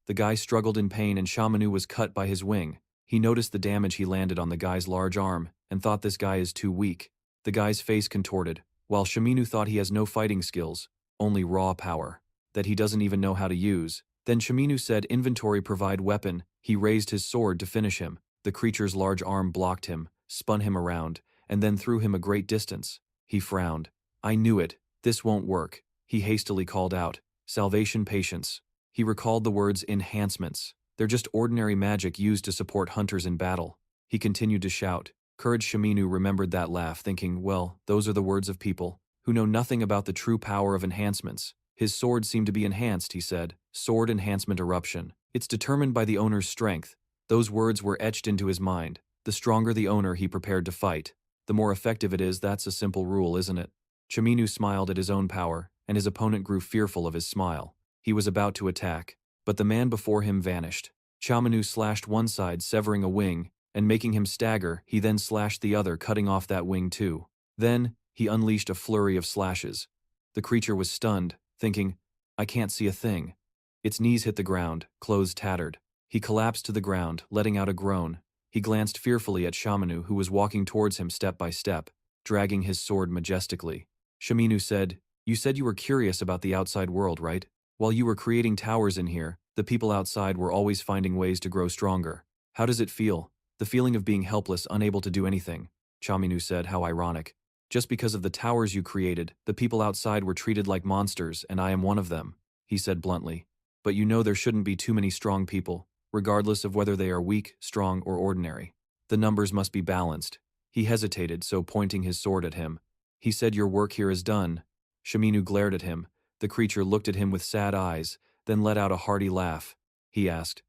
The guy struggled in pain and Shaminu was cut by his wing. He noticed the damage he landed on the guy's large arm and thought this guy is too weak. The guy's face contorted, while Shaminu thought he has no fighting skills, only raw power, that he doesn't even know how to use. Then Shaminu said, inventory, provide weapon. He raised his sword to finish him. The creature's large arm blocked him, spun him around, and then threw him a great distance. He frowned. I knew it. This won't work. He hastily called out, Salvation patience. He recalled the words enhancements. They're just ordinary magic used to support hunters in battle. He continued to shout. Courage Shaminu remembered that laugh, thinking, well, those are the words of people who know nothing about the true power of enhancements. His sword seemed to be enhanced, he said. Sword enhancement eruption. It's determined by the owner's strength. Those words were etched into his mind. The stronger the owner he prepared to fight, the more effective it is. That's a simple rule, isn't it? Shaminu smiled at his own power, and his opponent grew fearful of his smile. He was about to attack, but the man before him vanished. Shaminu slashed one side, severing a wing, and making him stagger. He then slashed the other, cutting off that wing too. Then, he unleashed a flurry of slashes. The creature was stunned, thinking, I can't see a thing. Its knees hit the ground, clothes tattered. He collapsed to the ground, letting out a groan. He glanced fearfully at Shaminu, who was walking towards him step by step, dragging his sword majestically. Shaminu said, You said you were curious about the outside world, right? While you were creating towers in here, the people outside were always finding ways to grow stronger. How does it feel? The feeling of being helpless, unable to do anything. Shaminu said, How ironic. Just because of the towers you created, the people outside were treated like monsters, and I am one of them, he said bluntly. But you know there shouldn't be too many strong people, regardless of whether they are weak, strong, or ordinary. The numbers must be balanced. He hesitated, so pointing his sword at him. He said, Your work here is done. Shaminu glared at him. The creature looked at him with sad eyes, then let out a hearty laugh. He asked,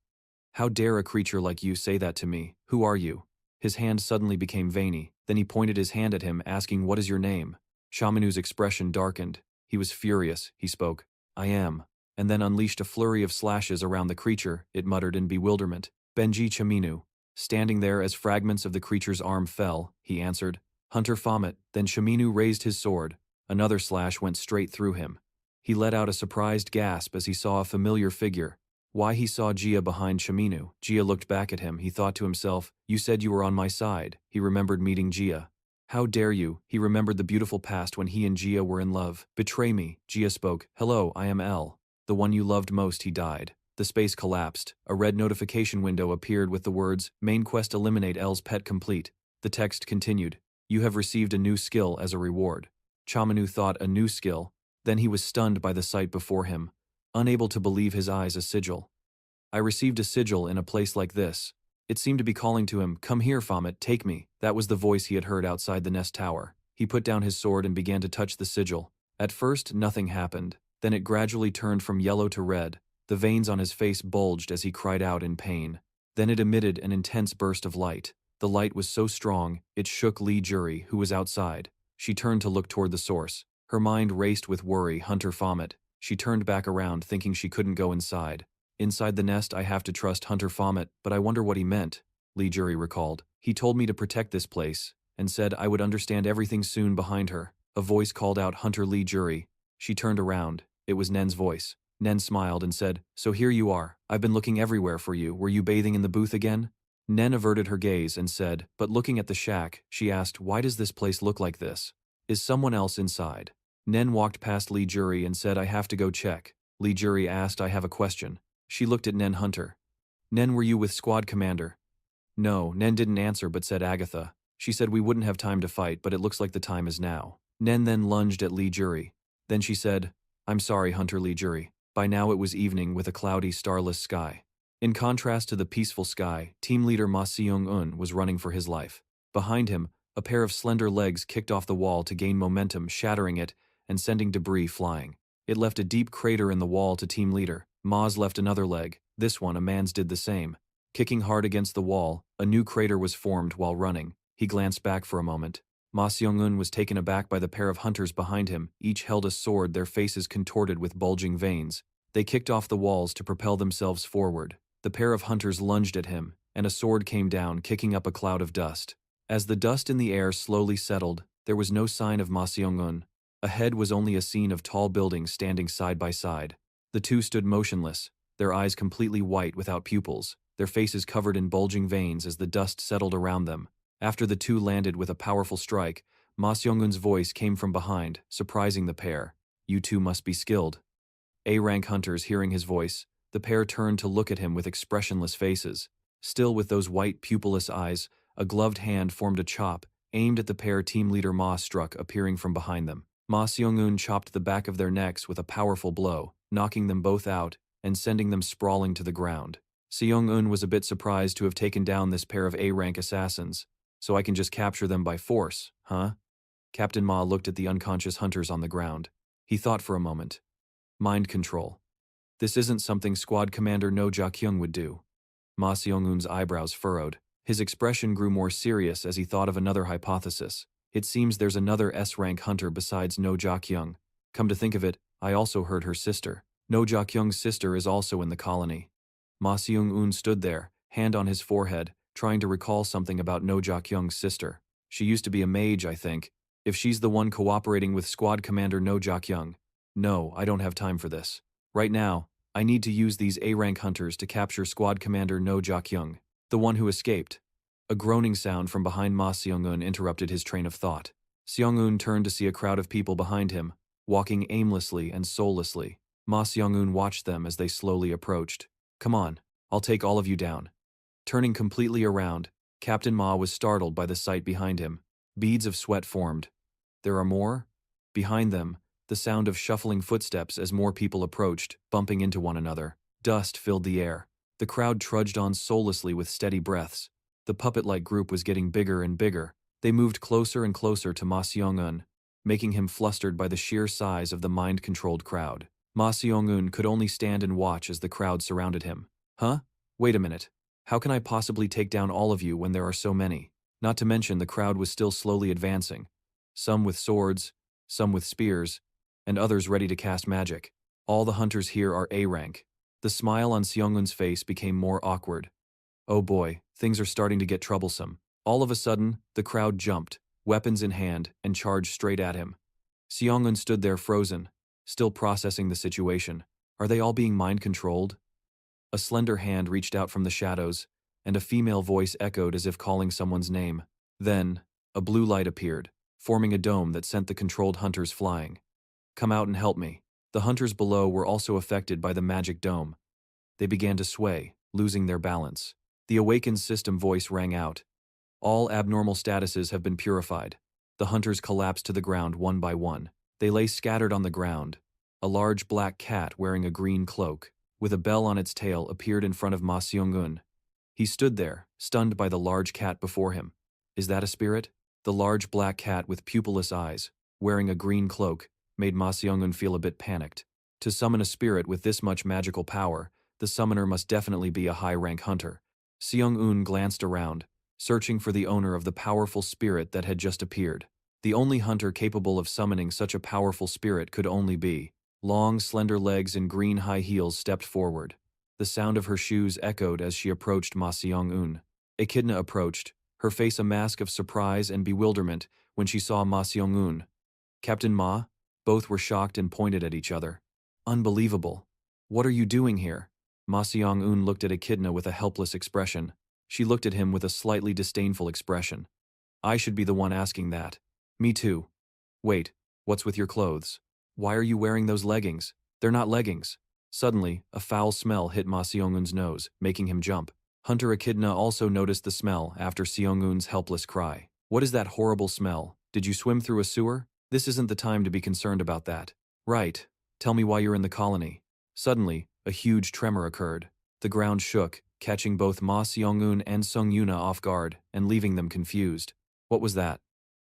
How dare a creature like you say that to me? Who are you? His hand suddenly became veiny. Then he pointed his hand at him, asking, What is your name? Shaminu's expression darkened. He was furious. He spoke, I am, and then unleashed a flurry of slashes around the creature. It muttered in bewilderment. Benji Shaminu. Standing there as fragments of the creature's arm fell, he answered, Hunter Baphomet. Then Shaminu raised his sword. Another slash went straight through him. He let out a surprised gasp as he saw a familiar figure. Why, he saw Jia behind Shaminu. Jia looked back at him. He thought to himself, You said you were on my side. He remembered meeting Jia. How dare you? He remembered the beautiful past when he and Jia were in love. Betray me. Jia spoke. Hello, I am L. The one you loved most. He died. The space collapsed. A red notification window appeared with the words, Main quest eliminate L's pet complete. The text continued. You have received a new skill as a reward. Shaminu thought, a new skill. Then he was stunned by the sight before him. Unable to believe his eyes, a sigil. I received a sigil in a place like this. It seemed to be calling to him, Come here, Baphomet, take me. That was the voice he had heard outside the nest tower. He put down his sword and began to touch the sigil. At first, nothing happened. Then it gradually turned from yellow to red. The veins on his face bulged as he cried out in pain. Then it emitted an intense burst of light. The light was so strong, it shook Lee Jury, who was outside. She turned to look toward the source. Her mind raced with worry. Hunter Baphomet. She turned back around, thinking she couldn't go inside. Inside the nest, I have to trust Hunter Baphomet, but I wonder what he meant, Lee Jury recalled. He told me to protect this place, and said I would understand everything soon. Behind her, a voice called out, Hunter Lee Jury. She turned around. It was Nen's voice. Nen smiled and said, So here you are. I've been looking everywhere for you. Were you bathing in the booth again? Nen averted her gaze and said, But looking at the shack, she asked, Why does this place look like this? Is someone else inside? Nen walked past Lee Jury and said, I have to go check. Lee Jury asked, I have a question. She looked at Nen. Hunter. Nen, were you with squad commander? No, Nen didn't answer but said Agatha. She said we wouldn't have time to fight, but it looks like the time is now. Nen then lunged at Lee Jury. Then she said, I'm sorry, Hunter Lee Jury. By now it was evening with a cloudy, starless sky. In contrast to the peaceful sky, team leader Ma Seung-un was running for his life. Behind him, a pair of slender legs kicked off the wall to gain momentum, shattering it and sending debris flying. It left a deep crater in the wall to team leader. Ma's left another leg. This one, a man's, did the same. Kicking hard against the wall, a new crater was formed while running. He glanced back for a moment. Ma Seung-un was taken aback by the pair of hunters behind him. Each held a sword, their faces contorted with bulging veins. They kicked off the walls to propel themselves forward. The pair of hunters lunged at him, and a sword came down, kicking up a cloud of dust. As the dust in the air slowly settled, there was no sign of Ma Seung-un. Ahead was only a scene of tall buildings standing side by side. The two stood motionless, their eyes completely white without pupils, their faces covered in bulging veins as the dust settled around them. After the two landed with a powerful strike, Ma Seung-un's voice came from behind, surprising the pair. You two must be skilled. A-rank hunters hearing his voice, the pair turned to look at him with expressionless faces. Still with those white pupilless eyes, a gloved hand formed a chop, aimed at the pair team leader Ma struck, appearing from behind them. Ma Seong-eun chopped the back of their necks with a powerful blow, knocking them both out and sending them sprawling to the ground. Seong-eun was a bit surprised to have taken down this pair of A-rank assassins. So I can just capture them by force, huh? Captain Ma looked at the unconscious hunters on the ground. He thought for a moment. Mind control. This isn't something Squad Commander No Ja-kyung would do. Ma Seong-eun's eyebrows furrowed. His expression grew more serious as he thought of another hypothesis. It seems there's another S-rank hunter besides No Ja-kyung. Come to think of it, I also heard her sister. No Ja-kyung's sister is also in the colony. Ma Seong-eun stood there, hand on his forehead, trying to recall something about No Ja-kyung's sister. She used to be a mage, I think. If she's the one cooperating with Squad Commander No Ja-kyung. No, I don't have time for this. Right now, I need to use these A-rank hunters to capture Squad Commander No Ja-kyung, the one who escaped. A groaning sound from behind Ma Seong-eun interrupted his train of thought. Seong-eun turned to see a crowd of people behind him, walking aimlessly and soullessly. Ma Seong-eun watched them as they slowly approached. Come on, I'll take all of you down. Turning completely around, Captain Ma was startled by the sight behind him. Beads of sweat formed. There are more? Behind them, the sound of shuffling footsteps as more people approached, bumping into one another. Dust filled the air. The crowd trudged on soullessly with steady breaths. The puppet-like group was getting bigger and bigger. They moved closer and closer to Ma Seong-eun, making him flustered by the sheer size of the mind-controlled crowd. Ma Seong-eun could only stand and watch as the crowd surrounded him. Huh? Wait a minute. How can I possibly take down all of you when there are so many? Not to mention the crowd was still slowly advancing. Some with swords, some with spears, and others ready to cast magic. All the hunters here are A-rank. The smile on Seong-eun's face became more awkward. Oh boy, things are starting to get troublesome. All of a sudden, the crowd jumped, weapons in hand, and charged straight at him. Seong-eun stood there frozen, still processing the situation. Are they all being mind-controlled? A slender hand reached out from the shadows, and a female voice echoed as if calling someone's name. Then, a blue light appeared, forming a dome that sent the controlled hunters flying. Come out and help me. The hunters below were also affected by the magic dome. They began to sway, losing their balance. The awakened system voice rang out. All abnormal statuses have been purified. The hunters collapsed to the ground one by one. They lay scattered on the ground. A large black cat wearing a green cloak, with a bell on its tail, appeared in front of Ma Seong-eun. He stood there, stunned by the large cat before him. Is that a spirit? The large black cat with pupilless eyes, wearing a green cloak, made Ma Seong-eun feel a bit panicked. To summon a spirit with this much magical power, the summoner must definitely be a high-rank hunter. Seong-eun glanced around, searching for the owner of the powerful spirit that had just appeared. The only hunter capable of summoning such a powerful spirit could only be. Long, slender legs and green high heels stepped forward. The sound of her shoes echoed as she approached Ma Seong-eun. Echidna approached, her face a mask of surprise and bewilderment when she saw Ma Seong-eun. Captain Ma? Both were shocked and pointed at each other. Unbelievable. What are you doing here? Ma Seong-eun looked at Echidna with a helpless expression. She looked at him with a slightly disdainful expression. I should be the one asking that. Me too. Wait, what's with your clothes? Why are you wearing those leggings? They're not leggings. Suddenly, a foul smell hit Ma Seong-eun's nose, making him jump. Hunter Echidna also noticed the smell after Seong-eun's helpless cry. What is that horrible smell? Did you swim through a sewer? This isn't the time to be concerned about that. Right. Tell me why you're in the colony. Suddenly, a huge tremor occurred. The ground shook, catching both Ma Seong-eun and Sung-yuna off guard and leaving them confused. What was that?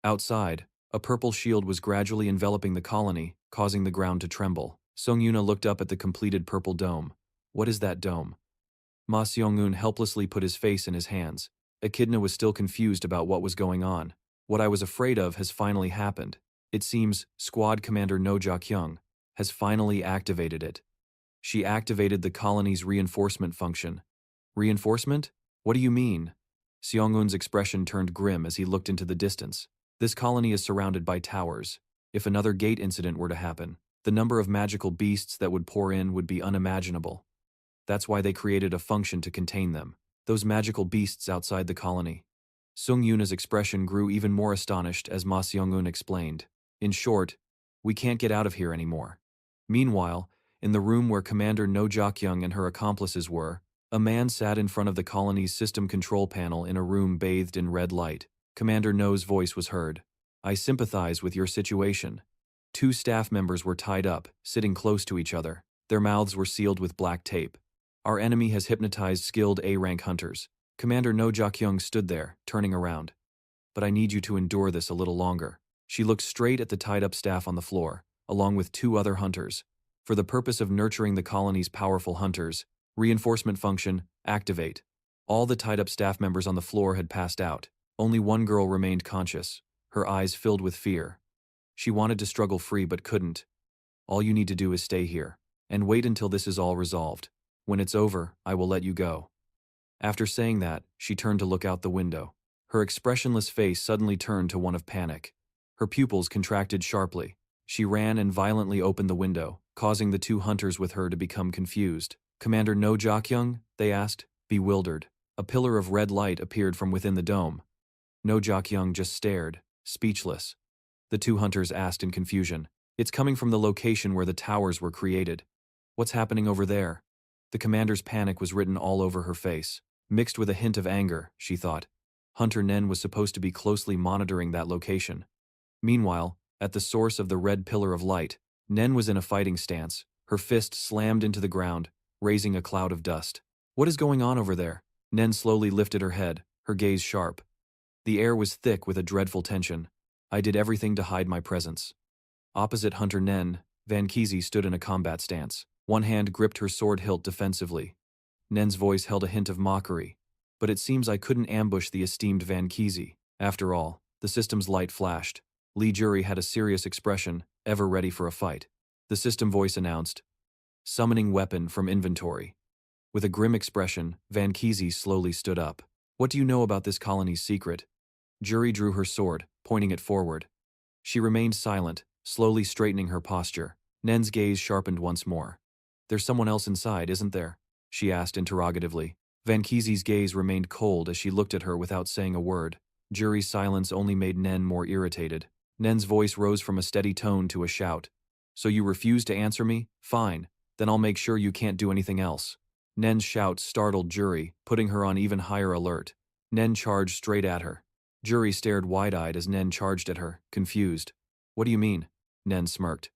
Outside, a purple shield was gradually enveloping the colony, causing the ground to tremble. Sung-yuna looked up at the completed purple dome. What is that dome? Ma Seong-eun helplessly put his face in his hands. Echidna was still confused about what was going on. What I was afraid of has finally happened. It seems Squad Commander No Ja-kyung has finally activated it. She activated the colony's reinforcement function. Reinforcement? What do you mean? Seong-eun's expression turned grim as he looked into the distance. This colony is surrounded by towers. If another gate incident were to happen, the number of magical beasts that would pour in would be unimaginable. That's why they created a function to contain them. Those magical beasts outside the colony. Sung-yuna's expression grew even more astonished as Ma Seong-eun explained. In short, we can't get out of here anymore. Meanwhile, in the room where Commander No Ja-kyung and her accomplices were, a man sat in front of the colony's system control panel in a room bathed in red light. Commander No's voice was heard. I sympathize with your situation. Two staff members were tied up, sitting close to each other. Their mouths were sealed with black tape. Our enemy has hypnotized skilled A-rank hunters. Commander No Jakyung stood there, turning around. But I need you to endure this a little longer. She looked straight at the tied-up staff on the floor, along with two other hunters. For the purpose of nurturing the colony's powerful hunters, reinforcement function, activate. All the tied-up staff members on the floor had passed out. Only one girl remained conscious, her eyes filled with fear. She wanted to struggle free but couldn't. All you need to do is stay here, and wait until this is all resolved. When it's over, I will let you go. After saying that, she turned to look out the window. Her expressionless face suddenly turned to one of panic. Her pupils contracted sharply. She ran and violently opened the window, causing the two hunters with her to become confused. Commander No Jakyung? They asked, bewildered. A pillar of red light appeared from within the dome. No Jakyung just stared, speechless. The two hunters asked in confusion. It's coming from the location where the towers were created. What's happening over there? The commander's panic was written all over her face. Mixed with a hint of anger, she thought. Hunter Nen was supposed to be closely monitoring that location. Meanwhile, at the source of the red pillar of light, Nen was in a fighting stance, her fist slammed into the ground, raising a cloud of dust. What is going on over there? Nen slowly lifted her head, her gaze sharp. The air was thick with a dreadful tension. I did everything to hide my presence. Opposite Hunter Nen, Van Kizi stood in a combat stance. One hand gripped her sword hilt defensively. Nen's voice held a hint of mockery. But it seems I couldn't ambush the esteemed Van Kizi. After all, the system's light flashed. Lee Jury had a serious expression, ever ready for a fight. The system voice announced, summoning weapon from inventory. With a grim expression, Van Kizi slowly stood up. What do you know about this colony's secret? Jury drew her sword, pointing it forward. She remained silent, slowly straightening her posture. Nen's gaze sharpened once more. There's someone else inside, isn't there? She asked interrogatively. Van Kizi's gaze remained cold as she looked at her without saying a word. Jury's silence only made Nen more irritated. Nen's voice rose from a steady tone to a shout. So you refuse to answer me? Fine. Then I'll make sure you can't do anything else. Nen's shout startled Jury, putting her on even higher alert. Nen charged straight at her. Jury stared wide-eyed as Nen charged at her, confused. What do you mean? Nen smirked.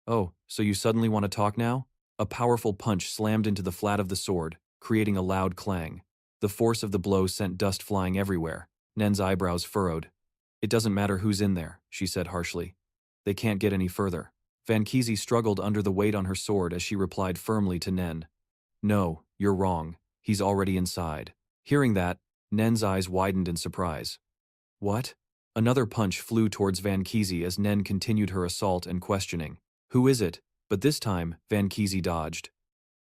Oh, so you suddenly want to talk now? A powerful punch slammed into the flat of the sword, creating a loud clang. The force of the blow sent dust flying everywhere. Nen's eyebrows furrowed. It doesn't matter who's in there, she said harshly. They can't get any further. Van Kizi struggled under the weight on her sword as she replied firmly to Nen. No, you're wrong. He's already inside. Hearing that, Nen's eyes widened in surprise. What? Another punch flew towards Van Kizi as Nen continued her assault and questioning. Who is it? But this time, Van Kizi dodged.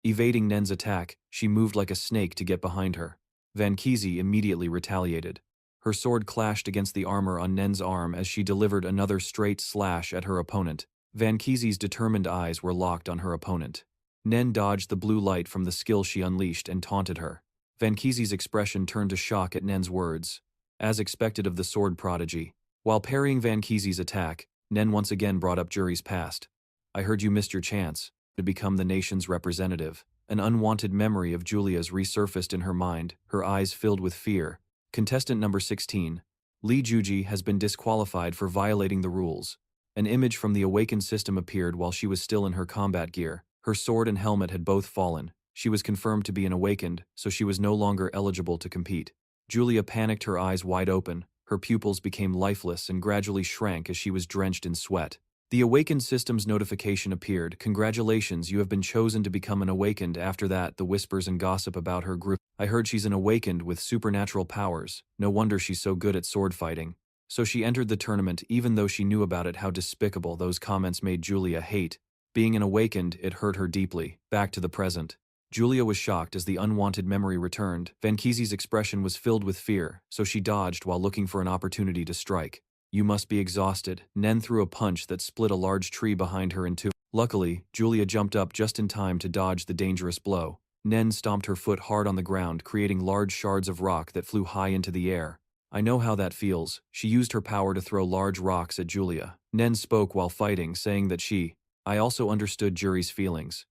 Evading Nen's attack, she moved like a snake to get behind her. Van Kizi immediately retaliated. Her sword clashed against the armor on Nen's arm as she delivered another straight slash at her opponent. Van Kizi's determined eyes were locked on her opponent. Nen dodged the blue light from the skill she unleashed and taunted her. Van Kizi's expression turned to shock at Nen's words. As expected of the sword prodigy. While parrying Van Kizi's attack, Nen once again brought up Jury's past. I heard you missed your chance to become the nation's representative. An unwanted memory of Julia's resurfaced in her mind, her eyes filled with fear. Contestant number 16. Lee Juji has been disqualified for violating the rules. An image from the awakened system appeared while she was still in her combat gear. Her sword and helmet had both fallen. She was confirmed to be an awakened, so she was no longer eligible to compete. Julia panicked, her eyes wide open. Her pupils became lifeless and gradually shrank as she was drenched in sweat. The awakened system's notification appeared. Congratulations, you have been chosen to become an awakened. After that, the whispers and gossip about her group. I heard she's an awakened with supernatural powers. No wonder she's so good at sword fighting. So she entered the tournament even though she knew about it. How despicable. Those comments made Julia hate. Being an awakened, it hurt her deeply. Back to the present. Julia was shocked as the unwanted memory returned. Van Kizi's expression was filled with fear, so she dodged while looking for an opportunity to strike. You must be exhausted. Nen threw a punch that split a large tree behind her in two. Luckily, Julia jumped up just in time to dodge the dangerous blow. Nen stomped her foot hard on the ground, creating large shards of rock that flew high into the air. I know how that feels. She used her power to throw large rocks at Julia. Nen spoke while fighting, saying that I also understood Jury's feelings.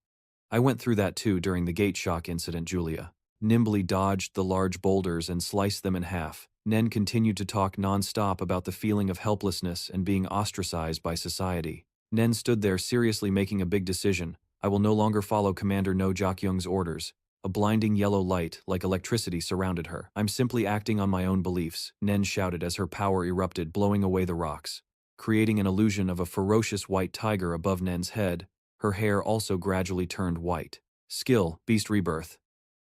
I went through that too during the gate shock incident. Julia nimbly dodged the large boulders and sliced them in half. Nen continued to talk non-stop about the feeling of helplessness and being ostracized by society. Nen stood there seriously making a big decision. I will no longer follow Commander No Jakyung's orders. A blinding yellow light, like electricity, surrounded her. I'm simply acting on my own beliefs, Nen shouted as her power erupted, blowing away the rocks. Creating an illusion of a ferocious white tiger above Nen's head, her hair also gradually turned white. Skill, Beast Rebirth.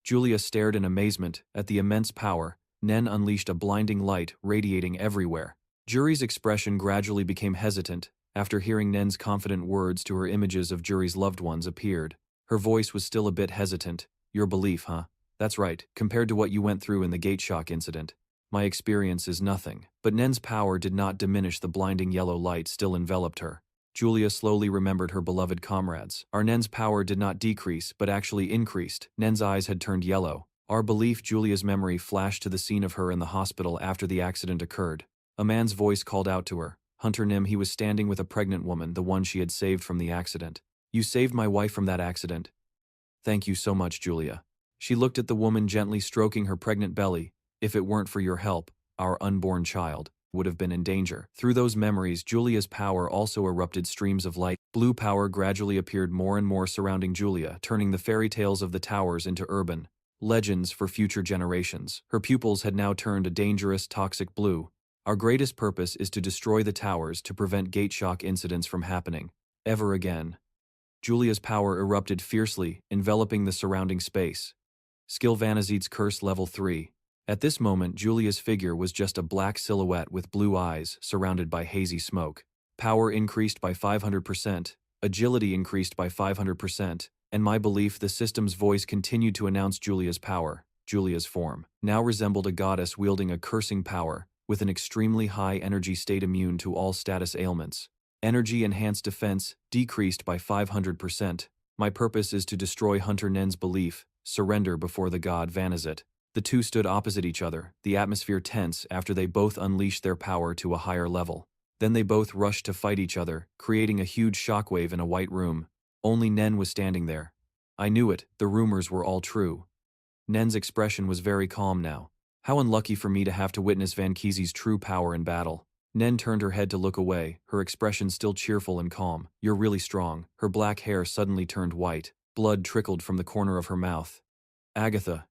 Julia stared in amazement at the immense power. Nen unleashed a blinding light, radiating everywhere. Juri's expression gradually became hesitant. After hearing Nen's confident words to her, images of Juri's loved ones appeared. Her voice was still a bit hesitant. Your belief, huh? That's right, compared to what you went through in the gate shock incident. My experience is nothing. But Nen's power did not diminish. The blinding yellow light still enveloped her. Julia slowly remembered her beloved comrades. Our Nen's power did not decrease, but actually increased. Nen's eyes had turned yellow. Our belief. Julia's memory flashed to the scene of her in the hospital after the accident occurred. A man's voice called out to her. Hunter Nim. He was standing with a pregnant woman, the one she had saved from the accident. You saved my wife from that accident. Thank you so much, Julia. She looked at the woman, gently stroking her pregnant belly. If it weren't for your help, our unborn child would have been in danger. Through those memories, Julia's power also erupted. Streams of light. Blue power gradually appeared more and more surrounding Julia, turning the fairy tales of the towers into urban legends for future generations. Her pupils had now turned a dangerous, toxic blue. Our greatest purpose is to destroy the towers to prevent gate shock incidents from happening ever again. Julia's power erupted fiercely, enveloping the surrounding space. Skill Vanazid's Curse Level 3. At this moment, Julia's figure was just a black silhouette with blue eyes, surrounded by hazy smoke. Power increased by 500%, agility increased by 500%, and my belief. The system's voice continued to announce Julia's power. Julia's form now resembled a goddess wielding a cursing power, with an extremely high energy state, immune to all status ailments. Energy enhanced defense decreased by 500%. My purpose is to destroy Hunter Nen's belief, surrender before the god Vanazit. The two stood opposite each other, the atmosphere tense after they both unleashed their power to a higher level. Then they both rushed to fight each other, creating a huge shockwave in a white room. Only Nen was standing there. I knew it, the rumors were all true. Nen's expression was very calm now. How unlucky for me to have to witness Van Kiese's true power in battle. Nen turned her head to look away, her expression still cheerful and calm. You're really strong. Her black hair suddenly turned white. Blood trickled from the corner of her mouth. Agatha,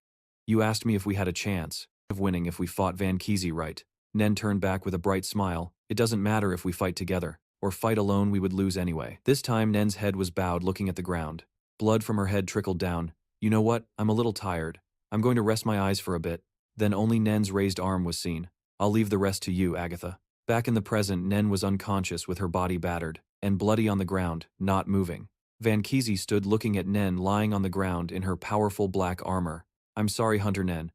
you asked me if we had a chance of winning if we fought Van Kiese, right? Nen turned back with a bright smile. It doesn't matter if we fight together, or fight alone, we would lose anyway. This time Nen's head was bowed, looking at the ground. Blood from her head trickled down. You know what? I'm a little tired. I'm going to rest my eyes for a bit. Then only Nen's raised arm was seen. I'll leave the rest to you, Agatha. Back in the present, Nen was unconscious with her body battered and bloody on the ground, not moving. Van Kiese stood looking at Nen lying on the ground in her powerful black armor. I'm sorry, Hunter Nen.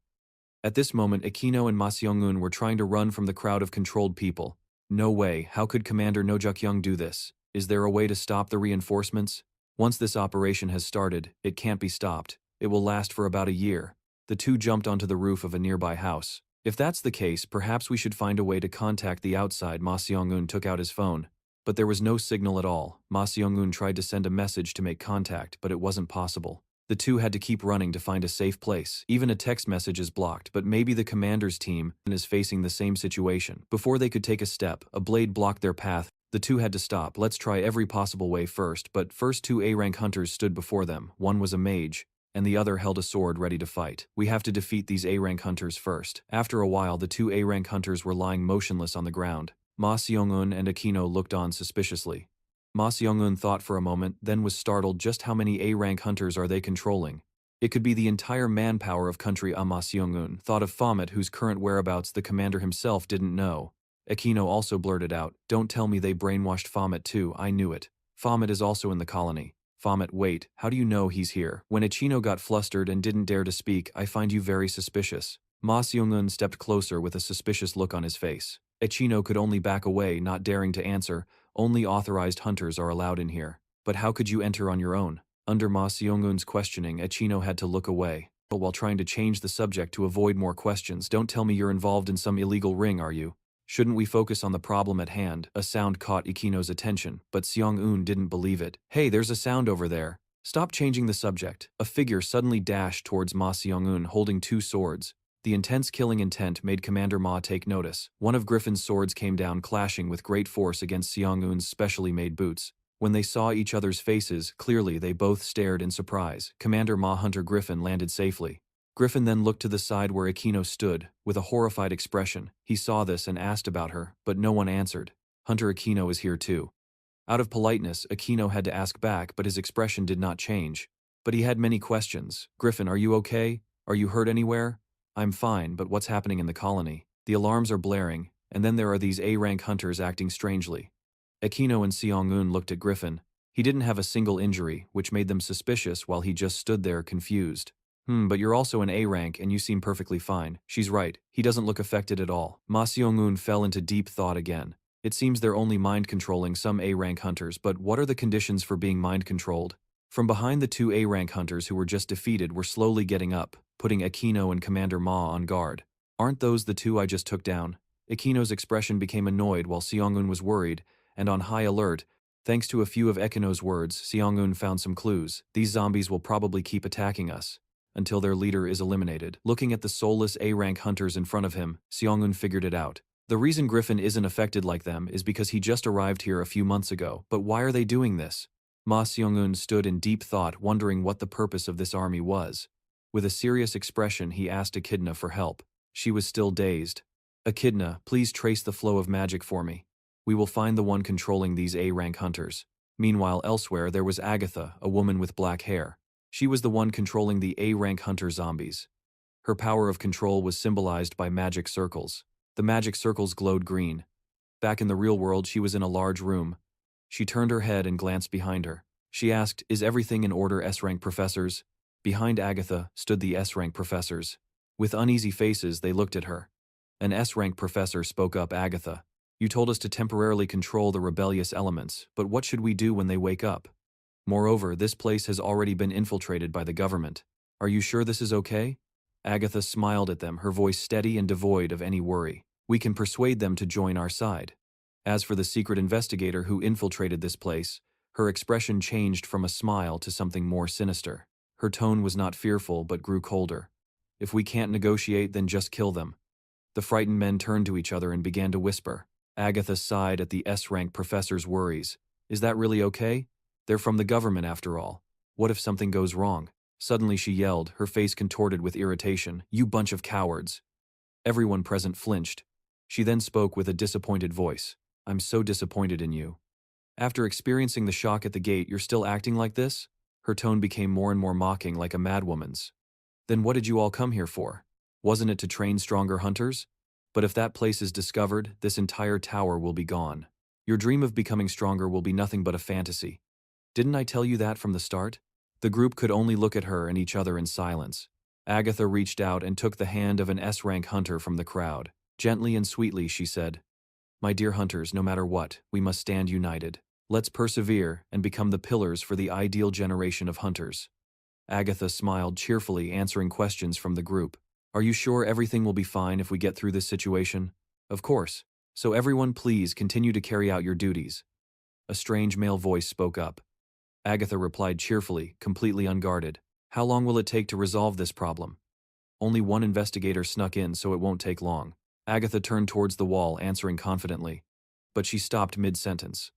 At this moment, Aquino and Ma Seong-eun were trying to run from the crowd of controlled people. No way, how could Commander No Jakyung do this? Is there a way to stop the reinforcements? Once this operation has started, it can't be stopped. It will last for about a year. The two jumped onto the roof of a nearby house. If that's the case, perhaps we should find a way to contact the outside. Ma Seong-eun took out his phone. But there was no signal at all. Ma Seong-eun tried to send a message to make contact, but it wasn't possible. The two had to keep running to find a safe place. Even a text message is blocked, but maybe the commander's team is facing the same situation. Before they could take a step, a blade blocked their path. The two had to stop. Let's try every possible way first, but first two A-rank hunters stood before them. One was a mage, and the other held a sword ready to fight. We have to defeat these A-rank hunters first. After a while, the two A-rank hunters were lying motionless on the ground. Ma Seong-eun and Aquino looked on suspiciously. Ma Seong-eun thought for a moment, then was startled. Just how many A-rank hunters are they controlling? It could be the entire manpower of country. Ma Seong-eun thought of Baphomet, whose current whereabouts the commander himself didn't know. Aquino also blurted out, don't tell me they brainwashed Baphomet too. I knew it. Baphomet is also in the colony. Baphomet, wait, how do you know he's here? When Aquino got flustered and didn't dare to speak, I find you very suspicious. Ma Seong-eun stepped closer with a suspicious look on his face. Aquino could only back away, not daring to answer. Only authorized hunters are allowed in here. But how could you enter on your own? Under Ma Seong-eun's questioning, Aquino had to look away, but while trying to change the subject to avoid more questions. Don't tell me you're involved in some illegal ring, are you? Shouldn't we focus on the problem at hand? A sound caught Aquino's attention, but Seong-eun didn't believe it. Hey, there's a sound over there. Stop changing the subject. A figure suddenly dashed towards Ma Seong-eun holding two swords. The intense killing intent made Commander Ma take notice. One of Griffin's swords came down clashing with great force against Seong-eun's specially made boots. When they saw each other's faces, clearly they both stared in surprise. Commander Ma Hunter Griffin landed safely. Griffin then looked to the side where Aquino stood, with a horrified expression. He saw this and asked about her, but no one answered. Hunter Aquino is here too. Out of politeness, Aquino had to ask back, but his expression did not change. But he had many questions. Griffin, are you okay? Are you hurt anywhere? I'm fine, but what's happening in the colony? The alarms are blaring, and then there are these A-rank hunters acting strangely. Aquino and Seong-eun looked at Griffin. He didn't have a single injury, which made them suspicious while he just stood there confused. But you're also an A-rank and you seem perfectly fine. She's right, he doesn't look affected at all. Ma Seong-eun fell into deep thought again. It seems they're only mind-controlling some A-rank hunters, but what are the conditions for being mind-controlled? From behind the two A-rank hunters who were just defeated were slowly getting up, putting Aquino and Commander Ma on guard. Aren't those the two I just took down? Aquino's expression became annoyed while Seong-eun was worried and on high alert. Thanks to a few of Aquino's words, Seong-eun found some clues. These zombies will probably keep attacking us until their leader is eliminated. Looking at the soulless A-rank hunters in front of him, Seong-eun figured it out. The reason Griffin isn't affected like them is because he just arrived here a few months ago. But why are they doing this? Ma Seong-eun stood in deep thought, wondering what the purpose of this army was. With a serious expression, he asked Echidna for help. She was still dazed. Echidna, please trace the flow of magic for me. We will find the one controlling these A-rank hunters. Meanwhile, elsewhere, there was Agatha, a woman with black hair. She was the one controlling the A-rank hunter zombies. Her power of control was symbolized by magic circles. The magic circles glowed green. Back in the real world, she was in a large room. She turned her head and glanced behind her. She asked, "Is everything in order, S-rank professors?" Behind Agatha stood the S-rank professors. With uneasy faces, they looked at her. An S-rank professor spoke up. "Agatha, you told us to temporarily control the rebellious elements, but what should we do when they wake up? Moreover, this place has already been infiltrated by the government. Are you sure this is okay?" Agatha smiled at them, her voice steady and devoid of any worry. "We can persuade them to join our side." As for the secret investigator who infiltrated this place, her expression changed from a smile to something more sinister. Her tone was not fearful but grew colder. "If we can't negotiate, then just kill them." The frightened men turned to each other and began to whisper. Agatha sighed at the S-rank professor's worries. "Is that really okay? They're from the government after all. What if something goes wrong?" Suddenly she yelled, her face contorted with irritation. "You bunch of cowards." Everyone present flinched. She then spoke with a disappointed voice. "I'm so disappointed in you. After experiencing the shock at the gate, you're still acting like this?" Her tone became more and more mocking, like a madwoman's. "Then what did you all come here for? Wasn't it to train stronger hunters? But if that place is discovered, this entire tower will be gone. Your dream of becoming stronger will be nothing but a fantasy. Didn't I tell you that from the start?" The group could only look at her and each other in silence. Agatha reached out and took the hand of an S-rank hunter from the crowd. Gently and sweetly, she said, "My dear hunters, no matter what, we must stand united. Let's persevere and become the pillars for the ideal generation of hunters." Agatha smiled cheerfully, answering questions from the group. "Are you sure everything will be fine if we get through this situation?" "Of course. So everyone please continue to carry out your duties." A strange male voice spoke up. Agatha replied cheerfully, completely unguarded. "How long will it take to resolve this problem?" Only one investigator snuck in, so it won't take long. Agatha turned towards the wall, answering confidently. But she stopped mid-sentence.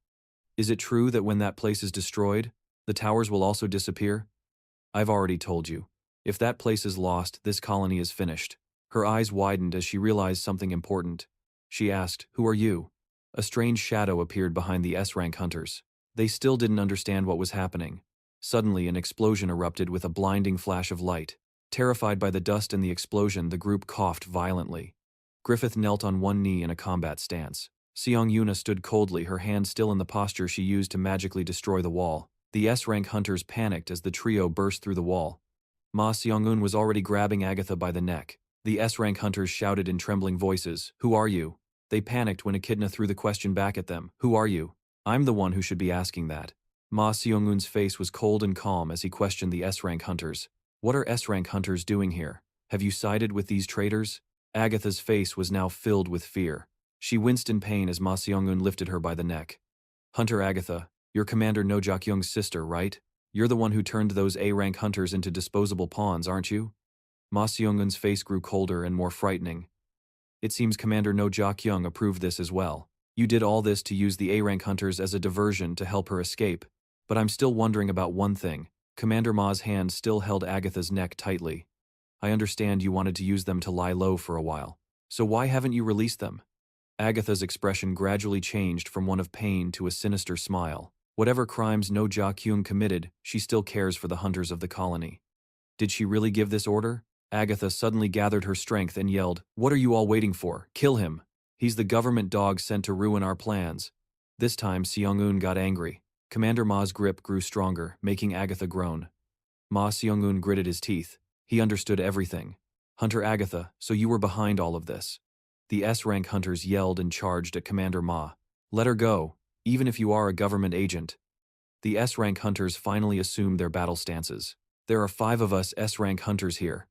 "Is it true that when that place is destroyed, the towers will also disappear?" "I've already told you. If that place is lost, this colony is finished." Her eyes widened as she realized something important. She asked, "Who are you?" A strange shadow appeared behind the S-rank hunters. They still didn't understand what was happening. Suddenly, an explosion erupted with a blinding flash of light. Terrified by the dust and the explosion, the group coughed violently. Griffith knelt on one knee in a combat stance. Seong-eun stood coldly, her hand still in the posture she used to magically destroy the wall. The S-rank hunters panicked as the trio burst through the wall. Ma Seong-eun was already grabbing Agatha by the neck. The S-rank hunters shouted in trembling voices, "Who are you?" They panicked when Echidna threw the question back at them. "Who are you?" "I'm the one who should be asking that." Ma Seong-eun's face was cold and calm as he questioned the S-rank hunters. "What are S-rank hunters doing here? Have you sided with these traitors?" Agatha's face was now filled with fear. She winced in pain as Ma Seong-eun lifted her by the neck. "Hunter Agatha, you're Commander No Jak-young's sister, right? You're the one who turned those A-rank hunters into disposable pawns, aren't you?" Ma Seongun's face grew colder and more frightening. It seems Commander No Ja-kyung approved this as well. You did all this to use the A-rank hunters as a diversion to help her escape. But I'm still wondering about one thing. Commander Ma's hand still held Agatha's neck tightly. I understand you wanted to use them to lie low for a while. So why haven't you released them? Agatha's expression gradually changed from one of pain to a sinister smile. Whatever crimes No Ja-kyung committed, she still cares for the hunters of the colony. Did she really give this order? Agatha suddenly gathered her strength and yelled, "What are you all waiting for? Kill him! He's the government dog sent to ruin our plans." This time Seong-eun got angry. Commander Ma's grip grew stronger, making Agatha groan. Ma Seong-eun gritted his teeth. He understood everything. Hunter Agatha, so you were behind all of this. The S-rank hunters yelled and charged at Commander Ma. Let her go, even if you are a government agent. The S-rank hunters finally assumed their battle stances. There are 5 of us S-rank hunters here.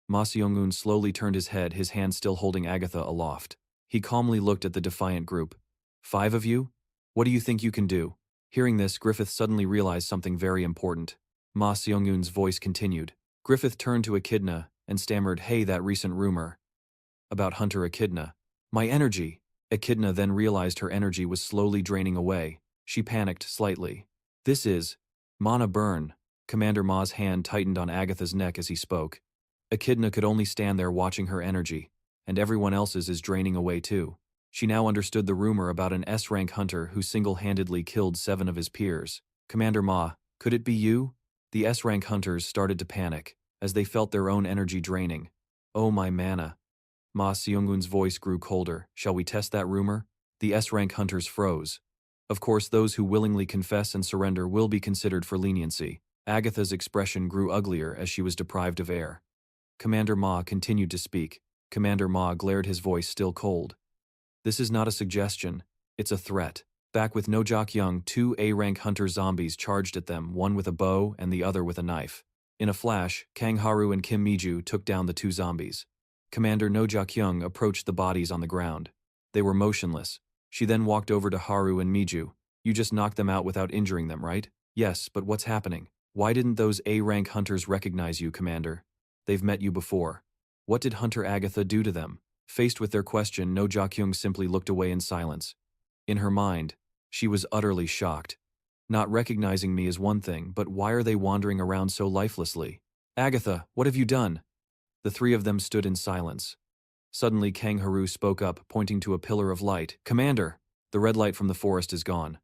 Ma Seong-eun slowly turned his head, his hand still holding Agatha aloft. He calmly looked at the defiant group. 5 of you? What do you think you can do? Hearing this, Griffith suddenly realized something very important. Ma Seong-eun's voice continued. Griffith turned to Echidna and stammered, "Hey, that recent rumor about Hunter Echidna. My energy." Echidna then realized her energy was slowly draining away. She panicked slightly. This is Mana Burn. Commander Ma's hand tightened on Agatha's neck as he spoke. Echidna could only stand there watching her energy, and everyone else's is draining away too. She now understood the rumor about an S-rank hunter who single-handedly killed 7 of his peers. Commander Ma, could it be you? The S-rank hunters started to panic, as they felt their own energy draining. Oh my mana. Ma Seong-eun's voice grew colder. Shall we test that rumor? The S-rank hunters froze. Of course, those who willingly confess and surrender will be considered for leniency. Agatha's expression grew uglier as she was deprived of air. Commander Ma continued to speak. Commander Ma glared, his voice still cold. This is not a suggestion, it's a threat. Back with No Ja-kyung, 2 A-rank hunter zombies charged at them, one with a bow and the other with a knife. In a flash, Kang Haru and Kim Miju took down the 2 zombies. Commander No Ja-kyung approached the bodies on the ground. They were motionless. She then walked over to Haru and Miju. You just knocked them out without injuring them, right? Yes, but what's happening? Why didn't those A-rank hunters recognize you, Commander? They've met you before. What did Hunter Agatha do to them? Faced with their question, No Ja-kyung simply looked away in silence. In her mind, she was utterly shocked. Not recognizing me is one thing, but why are they wandering around so lifelessly? Agatha, what have you done? The 3 of them stood in silence. Suddenly Kang Haru spoke up, pointing to a pillar of light. Commander! The red light from the forest is gone.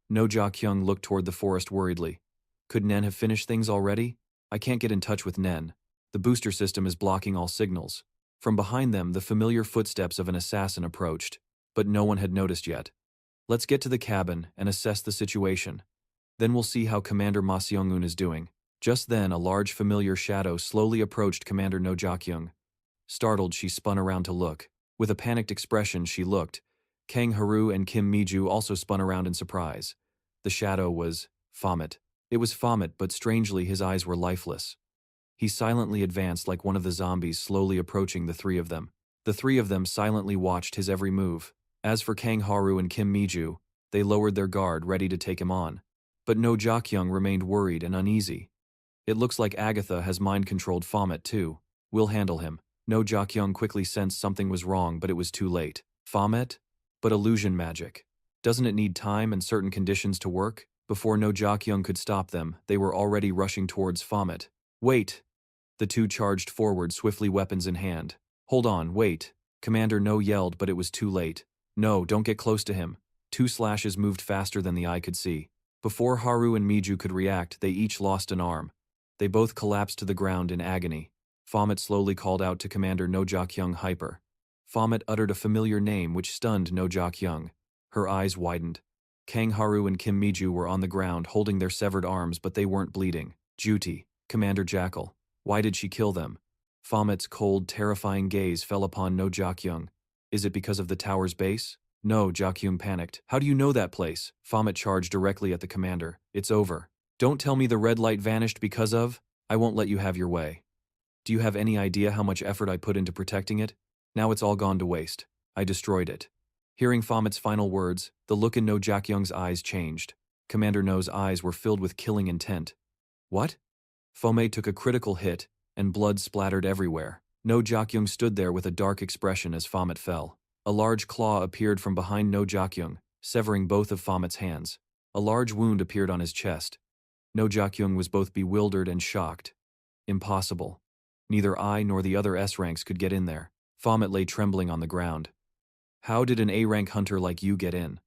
No Ja-kyung looked toward the forest worriedly. Could Nen have finished things already? I can't get in touch with Nen. The booster system is blocking all signals. From behind them, the familiar footsteps of an assassin approached, but no one had noticed yet. Let's get to the cabin and assess the situation. Then we'll see how Commander Ma Seong-eun is doing. Just then, a large familiar shadow slowly approached Commander No Ja-kyung. Startled, she spun around to look. With a panicked expression, she looked. Kang Haru and Kim Miju also spun around in surprise. The shadow was Baphomet. It was Baphomet, but strangely his eyes were lifeless. He silently advanced like one of the zombies, slowly approaching the 3 of them. The 3 of them silently watched his every move. As for Kang Haru and Kim Miju, they lowered their guard, ready to take him on. But No Ja-kyung remained worried and uneasy. It looks like Agatha has mind-controlled Baphomet too. We'll handle him. No Ja-kyung quickly sensed something was wrong, but it was too late. Baphomet? But illusion magic. Doesn't it need time and certain conditions to work? Before No Ja-kyung could stop them, they were already rushing towards Baphomet. Wait! The 2 charged forward, swiftly, weapons in hand. Hold on, wait. Commander No yelled, but it was too late. No, don't get close to him. 2 slashes moved faster than the eye could see. Before Haru and Miju could react, they each lost an arm. They both collapsed to the ground in agony. Baphomet slowly called out to Commander No Ja-kyung, hyper. Baphomet uttered a familiar name which stunned No Ja-kyung. Her eyes widened. Kang Haru and Kim Miju were on the ground holding their severed arms, but they weren't bleeding. Juti, Commander Jackal. Why did she kill them? Baphomet's cold, terrifying gaze fell upon No Ja-kyung. Is it because of the tower's base? No, Ja-kyung panicked. How do you know that place? Baphomet charged directly at the commander. It's over. Don't tell me the red light vanished because of? I won't let you have your way. Do you have any idea how much effort I put into protecting it? Now it's all gone to waste. I destroyed it. Hearing Baphomet's final words, the look in No Ja-kyung's eyes changed. Commander No's eyes were filled with killing intent. What? Baphomet took a critical hit, and blood splattered everywhere. No Jakyung stood there with a dark expression as Baphomet fell. A large claw appeared from behind No Jakyung, severing both of Baphomet's hands. A large wound appeared on his chest. No Jakyung was both bewildered and shocked. Impossible. Neither I nor the other S-ranks could get in there. Baphomet lay trembling on the ground. How did an A-rank hunter like you get in?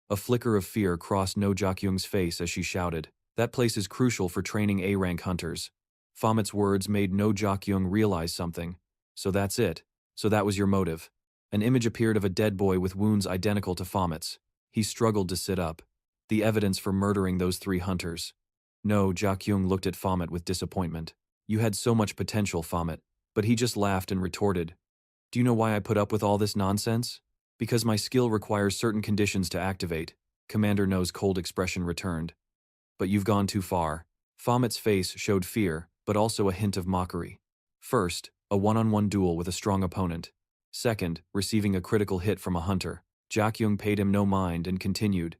A flicker of fear crossed No Jakyung's face as she shouted, "That place is crucial for training A-rank hunters." Baphomet's words made No Jakyung realize something. So that's it. So that was your motive. An image appeared of a dead boy with wounds identical to Baphomet's. He struggled to sit up. The evidence for murdering those 3 hunters. No, Jakyung looked at Baphomet with disappointment. You had so much potential, Baphomet. But he just laughed and retorted, "Do you know why I put up with all this nonsense? Because my skill requires certain conditions to activate." Commander No's cold expression returned. But you've gone too far. Baphomet's face showed fear, but also a hint of mockery. First, a one-on-one duel with a strong opponent. Second, receiving a critical hit from a hunter. Jakyung paid him no mind and continued,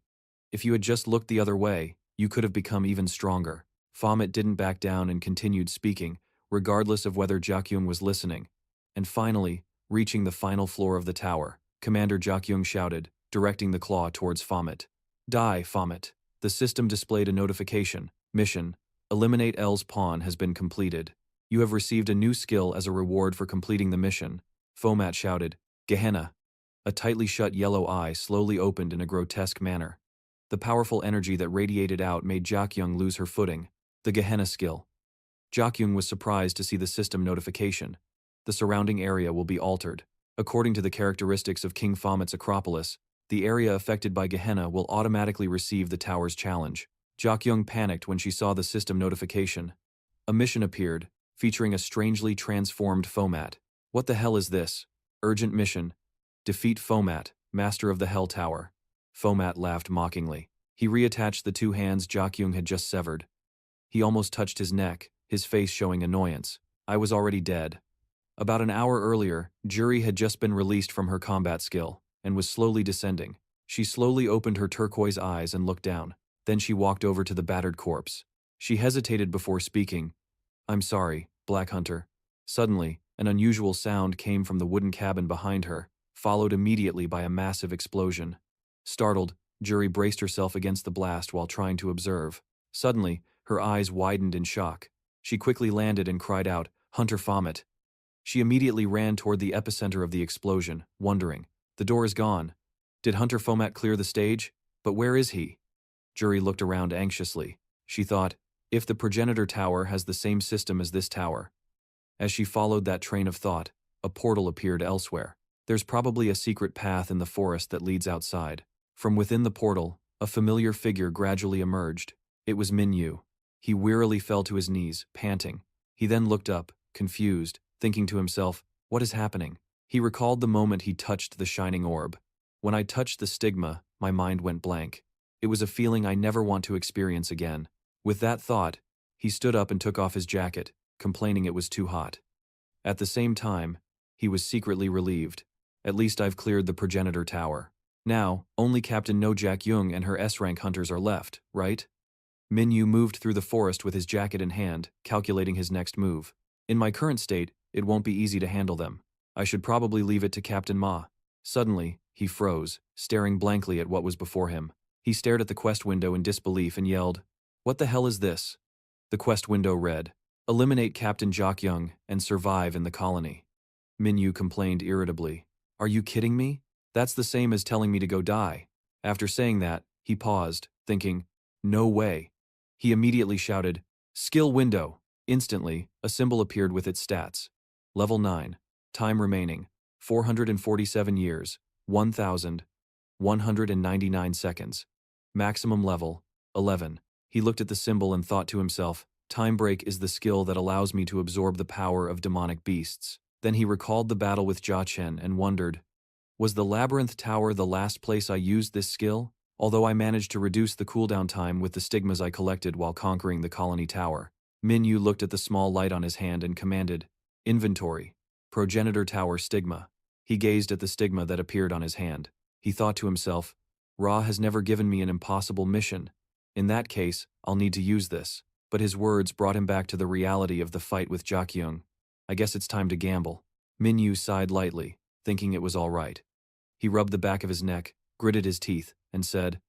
"If you had just looked the other way, you could have become even stronger." Baphomet didn't back down and continued speaking, regardless of whether Jakyung was listening. And finally, reaching the final floor of the tower, Commander Jakyung shouted, directing the claw towards Baphomet. "Die, Baphomet." The system displayed a notification. Mission: Eliminate L's pawn has been completed. You have received a new skill as a reward for completing the mission. Baphomet shouted, "Gehenna." A tightly shut yellow eye slowly opened in a grotesque manner. The powerful energy that radiated out made Jakyung lose her footing. The Gehenna skill. Jakyung was surprised to see the system notification. The surrounding area will be altered. According to the characteristics of King Baphomet's Acropolis, the area affected by Gehenna will automatically receive the tower's challenge. Jakyung panicked when she saw the system notification. A mission appeared, featuring a strangely transformed Baphomet. What the hell is this? Urgent mission. Defeat Baphomet, master of the Hell Tower. Baphomet laughed mockingly. He reattached the 2 hands Jakyung had just severed. He almost touched his neck, his face showing annoyance. I was already dead. About an hour earlier, Juri had just been released from her combat skill, and was slowly descending. She slowly opened her turquoise eyes and looked down. Then she walked over to the battered corpse. She hesitated before speaking. "I'm sorry, Black Hunter." Suddenly, an unusual sound came from the wooden cabin behind her, followed immediately by a massive explosion. Startled, Juri braced herself against the blast while trying to observe. Suddenly, her eyes widened in shock. She quickly landed and cried out, "Hunter Baphomet." She immediately ran toward the epicenter of the explosion, wondering, "The door is gone. Did Hunter Baphomet clear the stage? But where is he?" Juri looked around anxiously. She thought, if the progenitor tower has the same system as this tower. As she followed that train of thought, a portal appeared elsewhere. There's probably a secret path in the forest that leads outside. From within the portal, a familiar figure gradually emerged. It was Minyu. He wearily fell to his knees, panting. He then looked up, confused, thinking to himself, what is happening? He recalled the moment he touched the shining orb. When I touched the stigma, my mind went blank. It was a feeling I never want to experience again. With that thought, he stood up and took off his jacket, complaining it was too hot. At the same time, he was secretly relieved. At least I've cleared the progenitor tower. Now, only Captain No Jakyung and her S-rank hunters are left, right? Minyu moved through the forest with his jacket in hand, calculating his next move. In my current state, it won't be easy to handle them. I should probably leave it to Captain Ma. Suddenly, he froze, staring blankly at what was before him. He stared at the quest window in disbelief and yelled, "What the hell is this?" The quest window read, "Eliminate Captain Jakyung and survive in the colony." Minyu complained irritably, "Are you kidding me? That's the same as telling me to go die." After saying that, he paused, thinking, "No way." He immediately shouted, "Skill window." Instantly, a symbol appeared with its stats. Level 9. Time remaining, 447 years, 1,199 seconds. Maximum level, 11. He looked at the symbol and thought to himself, Time Break is the skill that allows me to absorb the power of demonic beasts. Then he recalled the battle with Jia Chen and wondered, was the Labyrinth Tower the last place I used this skill? Although I managed to reduce the cooldown time with the stigmas I collected while conquering the colony tower. Minyu looked at the small light on his hand and commanded, Inventory. Progenitor Tower Stigma. He gazed at the stigma that appeared on his hand. He thought to himself, Ra has never given me an impossible mission. In that case, I'll need to use this. but his words brought him back to the reality of the fight with Jakyung. I guess it's time to gamble. Minyu sighed lightly, thinking it was all right. He rubbed the back of his neck, gritted his teeth, and said,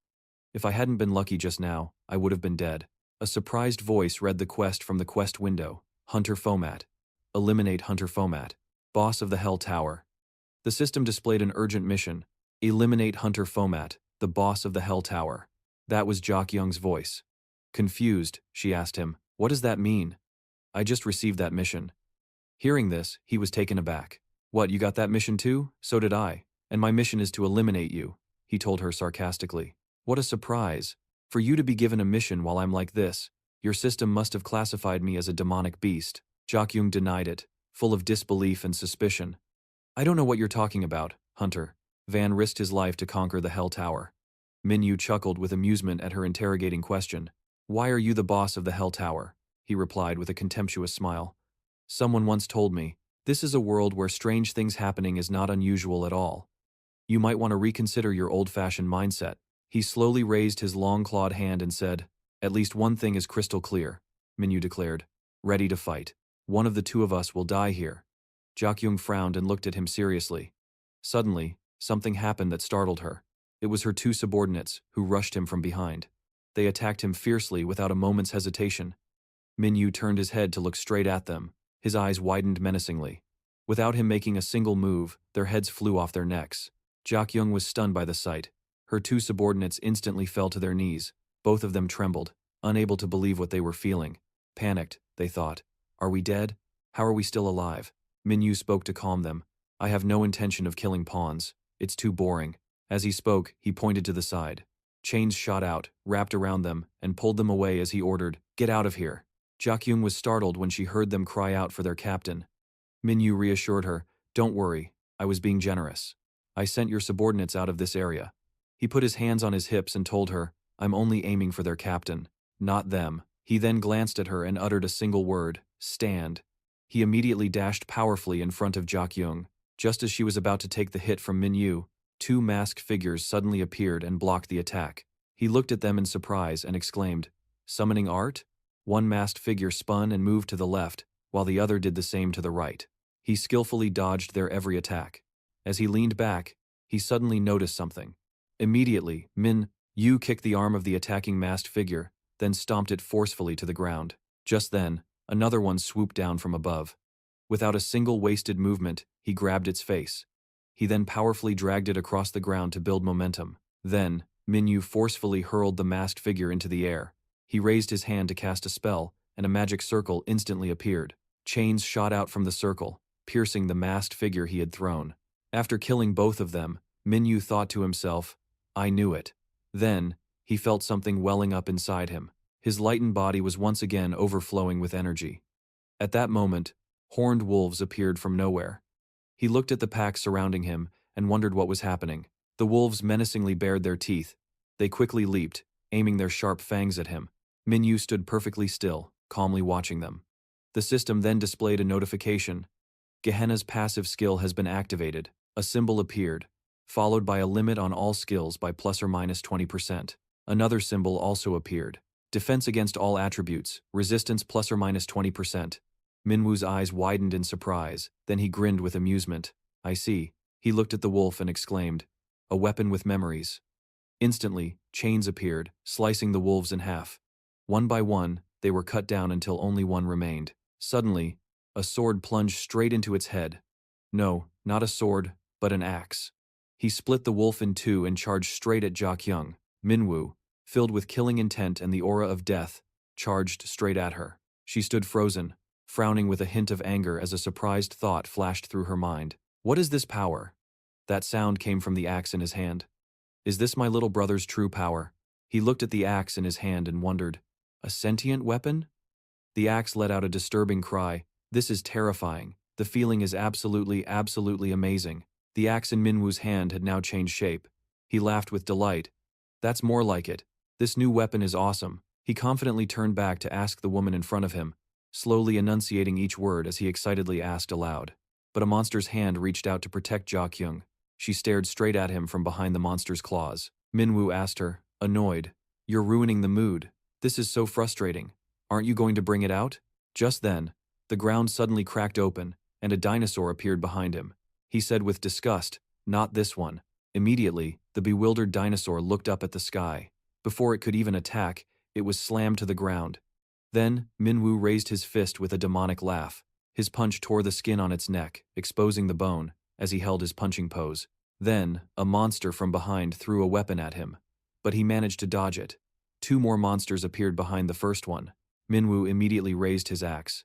"If I hadn't been lucky just now, I would have been dead." A surprised voice read the quest from the quest window. Hunter Fomat. Eliminate Hunter Fomat, boss of the Hell Tower. The system displayed an urgent mission. Eliminate Hunter Fomat, the boss of the Hell Tower. That was Jakyung's voice. Confused, she asked him, "What does that mean?" "I just received that mission." Hearing this, he was taken aback. "What, you got that mission too? So did I. And my mission is to eliminate you," he told her sarcastically. "What a surprise. For you to be given a mission while I'm like this. Your system must have classified me as a demonic beast." Jakyung denied it, full of disbelief and suspicion. "I don't know what you're talking about, Hunter." Van risked his life to conquer the Hell Tower. Minyu chuckled with amusement at her interrogating question. "Why are you the boss of the Hell Tower?" he replied with a contemptuous smile. "Someone once told me, this is a world where strange things happening is not unusual at all. You might want to reconsider your old-fashioned mindset." He slowly raised his long-clawed hand and said, "At least one thing is crystal clear," Minyu declared. "Ready to fight. One of the two of us will die here." Jakyung frowned and looked at him seriously. Suddenly, something happened that startled her. It was her two subordinates, who rushed him from behind. They attacked him fiercely without a moment's hesitation. Minyu turned his head to look straight at them. His eyes widened menacingly. Without him making a single move, their heads flew off their necks. Jakyung was stunned by the sight. Her two subordinates instantly fell to their knees. Both of them trembled, unable to believe what they were feeling. Panicked, they thought. "Are we dead? How are we still alive?" Minyu spoke to calm them. "I have no intention of killing pawns. It's too boring." As he spoke, he pointed to the side. Chains shot out, wrapped around them, and pulled them away as he ordered, "Get out of here." Jakyung was startled when she heard them cry out for their captain. Minyu reassured her, "Don't worry, I was being generous. I sent your subordinates out of this area." He put his hands on his hips and told her, "I'm only aiming for their captain, not them." He then glanced at her and uttered a single word, "Stand." He immediately dashed powerfully in front of Jakyung. Just as she was about to take the hit from Minyu, two masked figures suddenly appeared and blocked the attack. He looked at them in surprise and exclaimed, "Summoning art?" One masked figure spun and moved to the left, while the other did the same to the right. He skillfully dodged their every attack. As he leaned back, he suddenly noticed something. Immediately, Min-Yu kicked the arm of the attacking masked figure, then stomped it forcefully to the ground. Just then, another one swooped down from above. Without a single wasted movement, he grabbed its face. He then powerfully dragged it across the ground to build momentum. Then, Minyu forcefully hurled the masked figure into the air. He raised his hand to cast a spell, and a magic circle instantly appeared. Chains shot out from the circle, piercing the masked figure he had thrown. After killing both of them, Minyu thought to himself, "I knew it." Then, he felt something welling up inside him. His lightened body was once again overflowing with energy. At that moment, horned wolves appeared from nowhere. He looked at the pack surrounding him and wondered what was happening. The wolves menacingly bared their teeth. They quickly leaped, aiming their sharp fangs at him. Minyu stood perfectly still, calmly watching them. The system then displayed a notification. Gehenna's passive skill has been activated. A symbol appeared, followed by a limit on all skills by plus or minus 20%. Another symbol also appeared. Defense against all attributes, resistance plus or minus 20%. Minwu's eyes widened in surprise, then he grinned with amusement. "I see." He looked at the wolf and exclaimed, "A weapon with memories." Instantly, chains appeared, slicing the wolves in half. One by one, they were cut down until only one remained. Suddenly, a sword plunged straight into its head. No, not a sword, but an axe. He split the wolf in two and charged straight at Jakyung. Minwu, filled with killing intent and the aura of death, charged straight at her. She stood frozen, frowning with a hint of anger as a surprised thought flashed through her mind. "What is this power?" That sound came from the axe in his hand. "Is this my little brother's true power?" He looked at the axe in his hand and wondered, "A sentient weapon?" The axe let out a disturbing cry. "This is terrifying. The feeling is absolutely amazing." The axe in Minwu's hand had now changed shape. He laughed with delight. "That's more like it. This new weapon is awesome." He confidently turned back to ask the woman in front of him, slowly enunciating each word as he excitedly asked aloud. But a monster's hand reached out to protect Jakyung. She stared straight at him from behind the monster's claws. Minwu asked her, annoyed, "You're ruining the mood. This is so frustrating. Aren't you going to bring it out? Just then, the ground suddenly cracked open, and a dinosaur appeared behind him. He said with disgust, "Not this one." Immediately, the bewildered dinosaur looked up at the sky. Before it could even attack, it was slammed to the ground. Then, Minwoo raised his fist with a demonic laugh. His punch tore the skin on its neck, exposing the bone, as he held his punching pose. Then, a monster from behind threw a weapon at him. But he managed to dodge it. Two more monsters appeared behind the first one. Minwoo immediately raised his axe.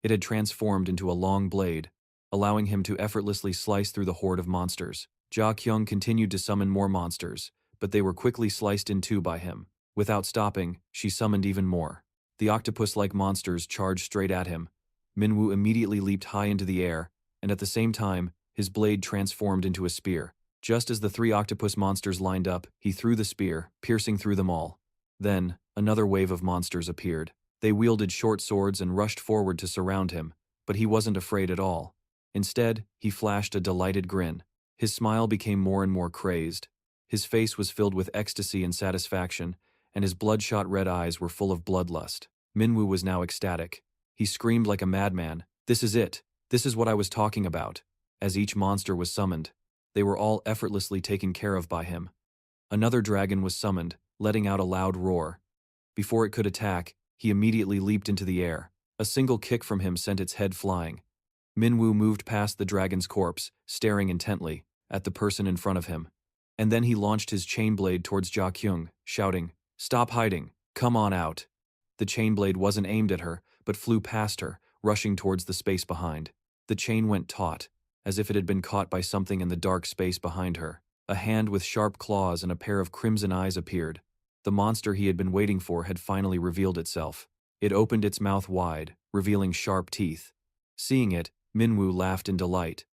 It had transformed into a long blade, allowing him to effortlessly slice through the horde of monsters. Ja Kyung continued to summon more monsters, but they were quickly sliced in two by him. Without stopping, she summoned even more. The octopus-like monsters charged straight at him. Minwoo immediately leaped high into the air, and at the same time, his blade transformed into a spear. Just as the three octopus monsters lined up, he threw the spear, piercing through them all. Then, another wave of monsters appeared. They wielded short swords and rushed forward to surround him, but he wasn't afraid at all. Instead, he flashed a delighted grin. His smile became more and more crazed. His face was filled with ecstasy and satisfaction, and his bloodshot red eyes were full of bloodlust. Minwoo was now ecstatic. He screamed like a madman, "This is it! This is what I was talking about!" As each monster was summoned, they were all effortlessly taken care of by him. Another dragon was summoned, letting out a loud roar. Before it could attack, he immediately leaped into the air. A single kick from him sent its head flying. Minwoo moved past the dragon's corpse, staring intently at the person in front of him. And then he launched his chain blade towards Ja Kyung, shouting, "Stop hiding! Come on out!" The chain blade wasn't aimed at her, but flew past her, rushing towards the space behind. The chain went taut, as if it had been caught by something in the dark space behind her. A hand with sharp claws and a pair of crimson eyes appeared. The monster he had been waiting for had finally revealed itself. It opened its mouth wide, revealing sharp teeth. Seeing it, Minwoo laughed in delight.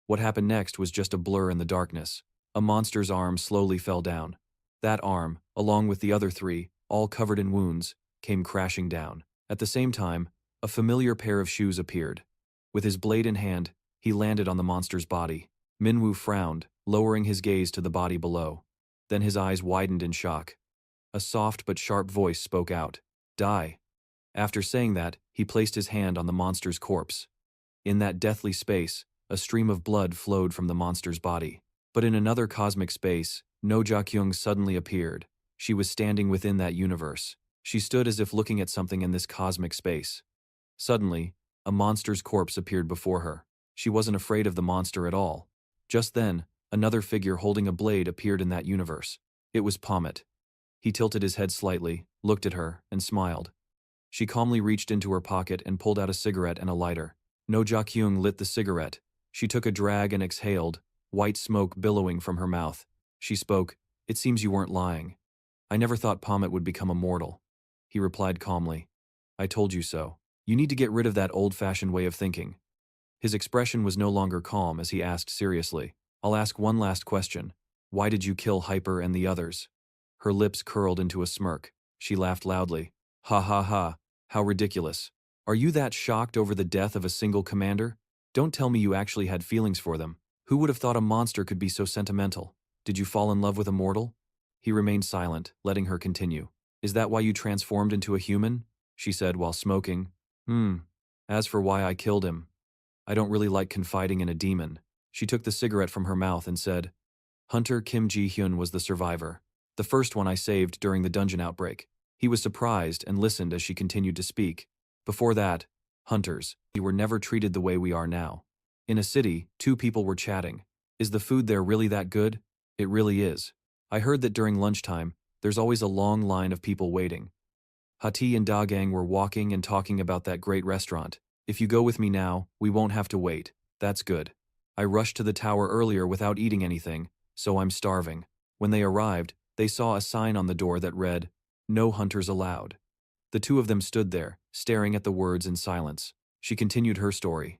What happened next was just a blur in the darkness. A monster's arm slowly fell down. That arm, along with the other three, all covered in wounds, came crashing down. At the same time, a familiar pair of shoes appeared. With his blade in hand, he landed on the monster's body. Minwoo frowned, lowering his gaze to the body below. Then his eyes widened in shock. A soft but sharp voice spoke out, "Die." After saying that, he placed his hand on the monster's corpse. In that deathly space, a stream of blood flowed from the monster's body. But in another cosmic space, No Ja Kyung suddenly appeared. She was standing within that universe. She stood as if looking at something in this cosmic space. Suddenly, a monster's corpse appeared before her. She wasn't afraid of the monster at all. Just then, another figure holding a blade appeared in that universe. It was Baphomet. He tilted his head slightly, looked at her, and smiled. She calmly reached into her pocket and pulled out a cigarette and a lighter. No Ja Kyung lit the cigarette. She took a drag and exhaled, white smoke billowing from her mouth. She spoke, "It seems you weren't lying. I never thought Baphomet would become immortal." He replied calmly, "I told you so. You need to get rid of that old-fashioned way of thinking." His expression was no longer calm as he asked seriously, "I'll ask one last question. Why did you kill Hyper and the others?" Her lips curled into a smirk. She laughed loudly. "Ha ha ha, how ridiculous. Are you that shocked over the death of a single commander? Don't tell me you actually had feelings for them. Who would have thought a monster could be so sentimental? Did you fall in love with a mortal?" He remained silent, letting her continue. "Is that why you transformed into a human?" she said while smoking. As for why I killed him, I don't really like confiding in a demon." She took the cigarette from her mouth and said, "Hunter Kim Ji-hyun was the survivor. The first one I saved during the dungeon outbreak." He was surprised and listened as she continued to speak. "Before that, hunters, we were never treated the way we are now. In a city, two people were chatting. Is the food there really that good? It really is. I heard that during lunchtime, there's always a long line of people waiting. Hati and Dagang were walking and talking about that great restaurant. If you go with me now, we won't have to wait. That's good. I rushed to the tower earlier without eating anything, so I'm starving." When they arrived, they saw a sign on the door that read, "No hunters allowed." The two of them stood there, staring at the words in silence. She continued her story.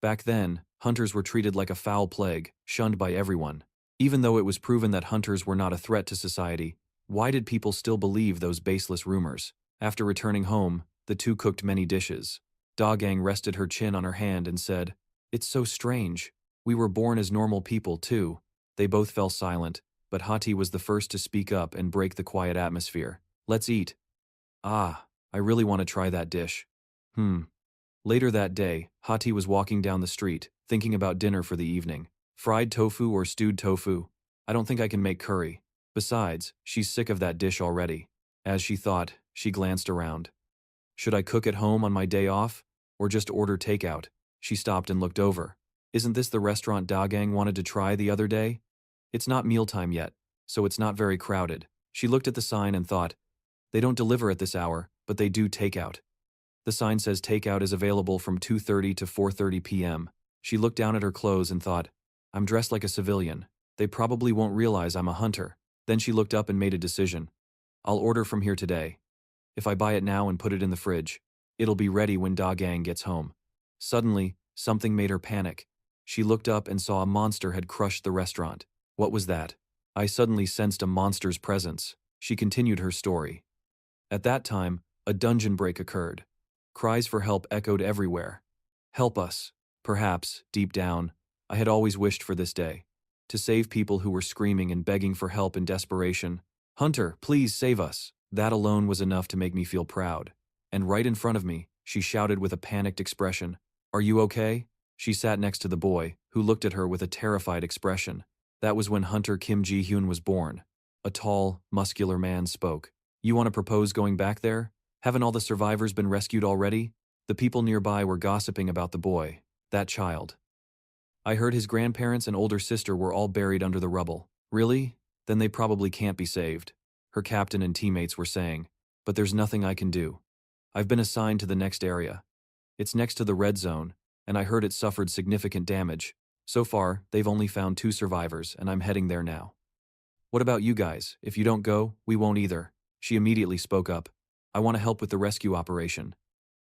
"Back then, hunters were treated like a foul plague, shunned by everyone. Even though it was proven that hunters were not a threat to society, why did people still believe those baseless rumors?" After returning home, the two cooked many dishes. Dagang rested her chin on her hand and said, "It's so strange. We were born as normal people, too." They both fell silent, but Hati was the first to speak up and break the quiet atmosphere. "Let's eat." "Ah, I really want to try that dish. Later that day, Hati was walking down the street, thinking about dinner for the evening. Fried tofu or stewed tofu? I don't think I can make curry. Besides, she's sick of that dish already. As she thought, she glanced around. Should I cook at home on my day off? Or just order takeout? She stopped and looked over. Isn't this the restaurant Dagang wanted to try the other day? It's not mealtime yet, so it's not very crowded. She looked at the sign and thought, they don't deliver at this hour, but they do takeout. The sign says takeout is available from 2:30 to 4:30 p.m. She looked down at her clothes and thought, I'm dressed like a civilian. They probably won't realize I'm a hunter. Then she looked up and made a decision. I'll order from here today. If I buy it now and put it in the fridge, it'll be ready when Da Gang gets home. Suddenly, something made her panic. She looked up and saw a monster had crushed the restaurant. What was that? I suddenly sensed a monster's presence. She continued her story. At that time, a dungeon break occurred. Cries for help echoed everywhere. Help us. Perhaps, deep down, I had always wished for this day. To save people who were screaming and begging for help in desperation. Hunter, please save us. That alone was enough to make me feel proud. And right in front of me, she shouted with a panicked expression, Are you okay? She sat next to the boy, who looked at her with a terrified expression. That was when Hunter Kim Ji-hyun was born. A tall, muscular man spoke. You want to propose going back there? Haven't all the survivors been rescued already? The people nearby were gossiping about the boy, that child. I heard his grandparents and older sister were all buried under the rubble. Really? Then they probably can't be saved. Her captain and teammates were saying. But there's nothing I can do. I've been assigned to the next area. It's next to the red zone, and I heard it suffered significant damage. So far, they've only found 2 survivors, and I'm heading there now. What about you guys? If you don't go, we won't either. She immediately spoke up. I want to help with the rescue operation.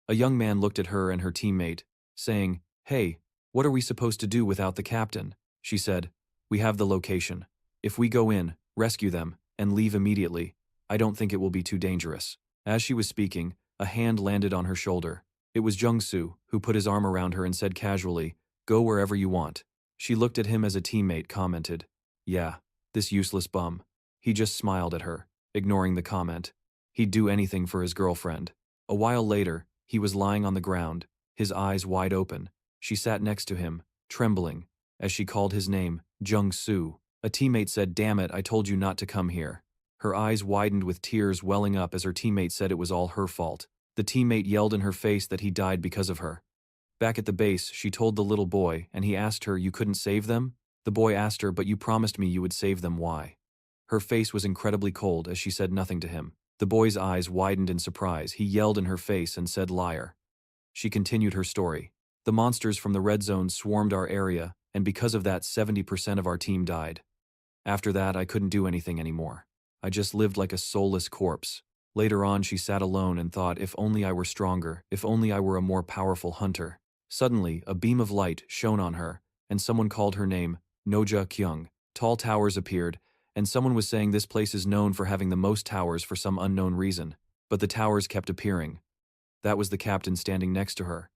A young man looked at her and her teammate, saying, Hey, what are we supposed to do without the captain? She said, We have the location. If we go in, rescue them, and leave immediately, I don't think it will be too dangerous. As she was speaking, a hand landed on her shoulder. It was Jung-soo, who put his arm around her and said casually, Go wherever you want. She looked at him as a teammate commented, Yeah, this useless bum. He just smiled at her, ignoring the comment. He'd do anything for his girlfriend. A while later, he was lying on the ground, his eyes wide open. She sat next to him, trembling, as she called his name, Jung-soo. A teammate said, Damn it, I told you not to come here. Her eyes widened with tears welling up as her teammate said it was all her fault. The teammate yelled in her face that he died because of her. Back at the base, she told the little boy, and he asked her, You couldn't save them? The boy asked her, But you promised me you would save them, why? Her face was incredibly cold as she said nothing to him. The boy's eyes widened in surprise. He yelled in her face and said, Liar. She continued her story. The monsters from the red zone swarmed our area, and because of that 70% of our team died. After that, I couldn't do anything anymore. I just lived like a soulless corpse. Later on, she sat alone and thought, if only I were stronger, if only I were a more powerful hunter. Suddenly, a beam of light shone on her, and someone called her name, Noja Kyung. Tall towers appeared, and someone was saying this place is known for having the most towers for some unknown reason. But the towers kept appearing. That was the captain standing next to her.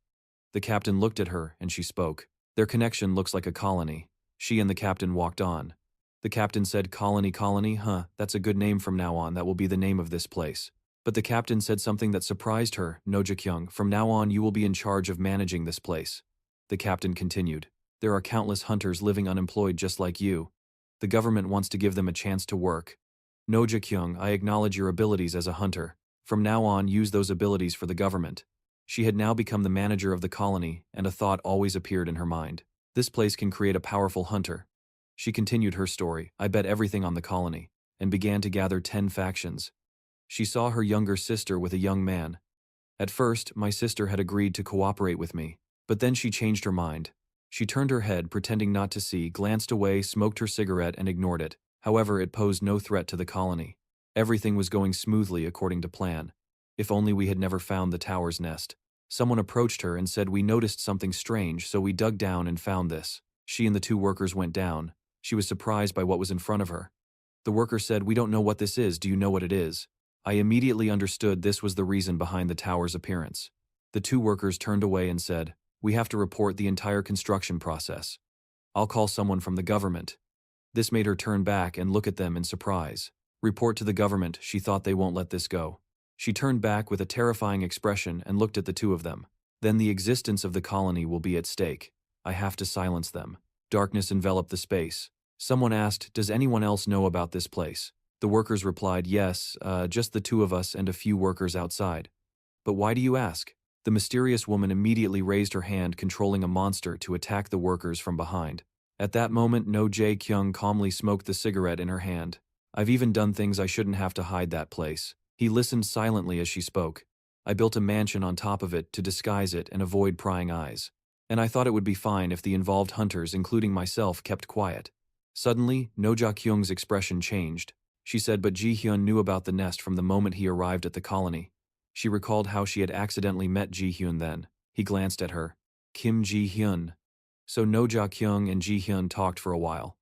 The captain looked at her, and she spoke. Their connection looks like a colony. She and the captain walked on. The captain said, Colony, huh, that's a good name from now on, that will be the name of this place. But the captain said something that surprised her, Noja Kyung, from now on you will be in charge of managing this place. The captain continued, There are countless hunters living unemployed just like you. The government wants to give them a chance to work. Noja Kyung, I acknowledge your abilities as a hunter. From now on, use those abilities for the government. She had now become the manager of the colony, and a thought always appeared in her mind. This place can create a powerful hunter. She continued her story, I bet everything on the colony, and began to gather 10 factions. She saw her younger sister with a young man. At first, my sister had agreed to cooperate with me, but then she changed her mind. She turned her head, pretending not to see, glanced away, smoked her cigarette, and ignored it. However, it posed no threat to the colony. Everything was going smoothly according to plan. If only we had never found the tower's nest. Someone approached her and said we noticed something strange, so we dug down and found this. She and the 2 workers went down. She was surprised by what was in front of her. The worker said, We don't know what this is, do you know what it is? I immediately understood this was the reason behind the tower's appearance. The 2 workers turned away and said, We have to report the entire construction process. I'll call someone from the government. This made her turn back and look at them in surprise. Report to the government, she thought they won't let this go. She turned back with a terrifying expression and looked at the two of them. Then the existence of the colony will be at stake. I have to silence them. Darkness enveloped the space. Someone asked, does anyone else know about this place? The workers replied, yes, just the two of us and a few workers outside. But why do you ask? The mysterious woman immediately raised her hand, controlling a monster to attack the workers from behind. At that moment, No Jae-kyung calmly smoked the cigarette in her hand. I've even done things I shouldn't have to hide that place. He listened silently as she spoke. I built a mansion on top of it to disguise it and avoid prying eyes. And I thought it would be fine if the involved hunters, including myself, kept quiet. Suddenly, No Ja-kyung's expression changed. She said, but Ji-hyun knew about the nest from the moment he arrived at the colony. She recalled how she had accidentally met Ji-hyun then. He glanced at her. Kim Ji-hyun. So No Ja-kyung and Ji-hyun talked for a while.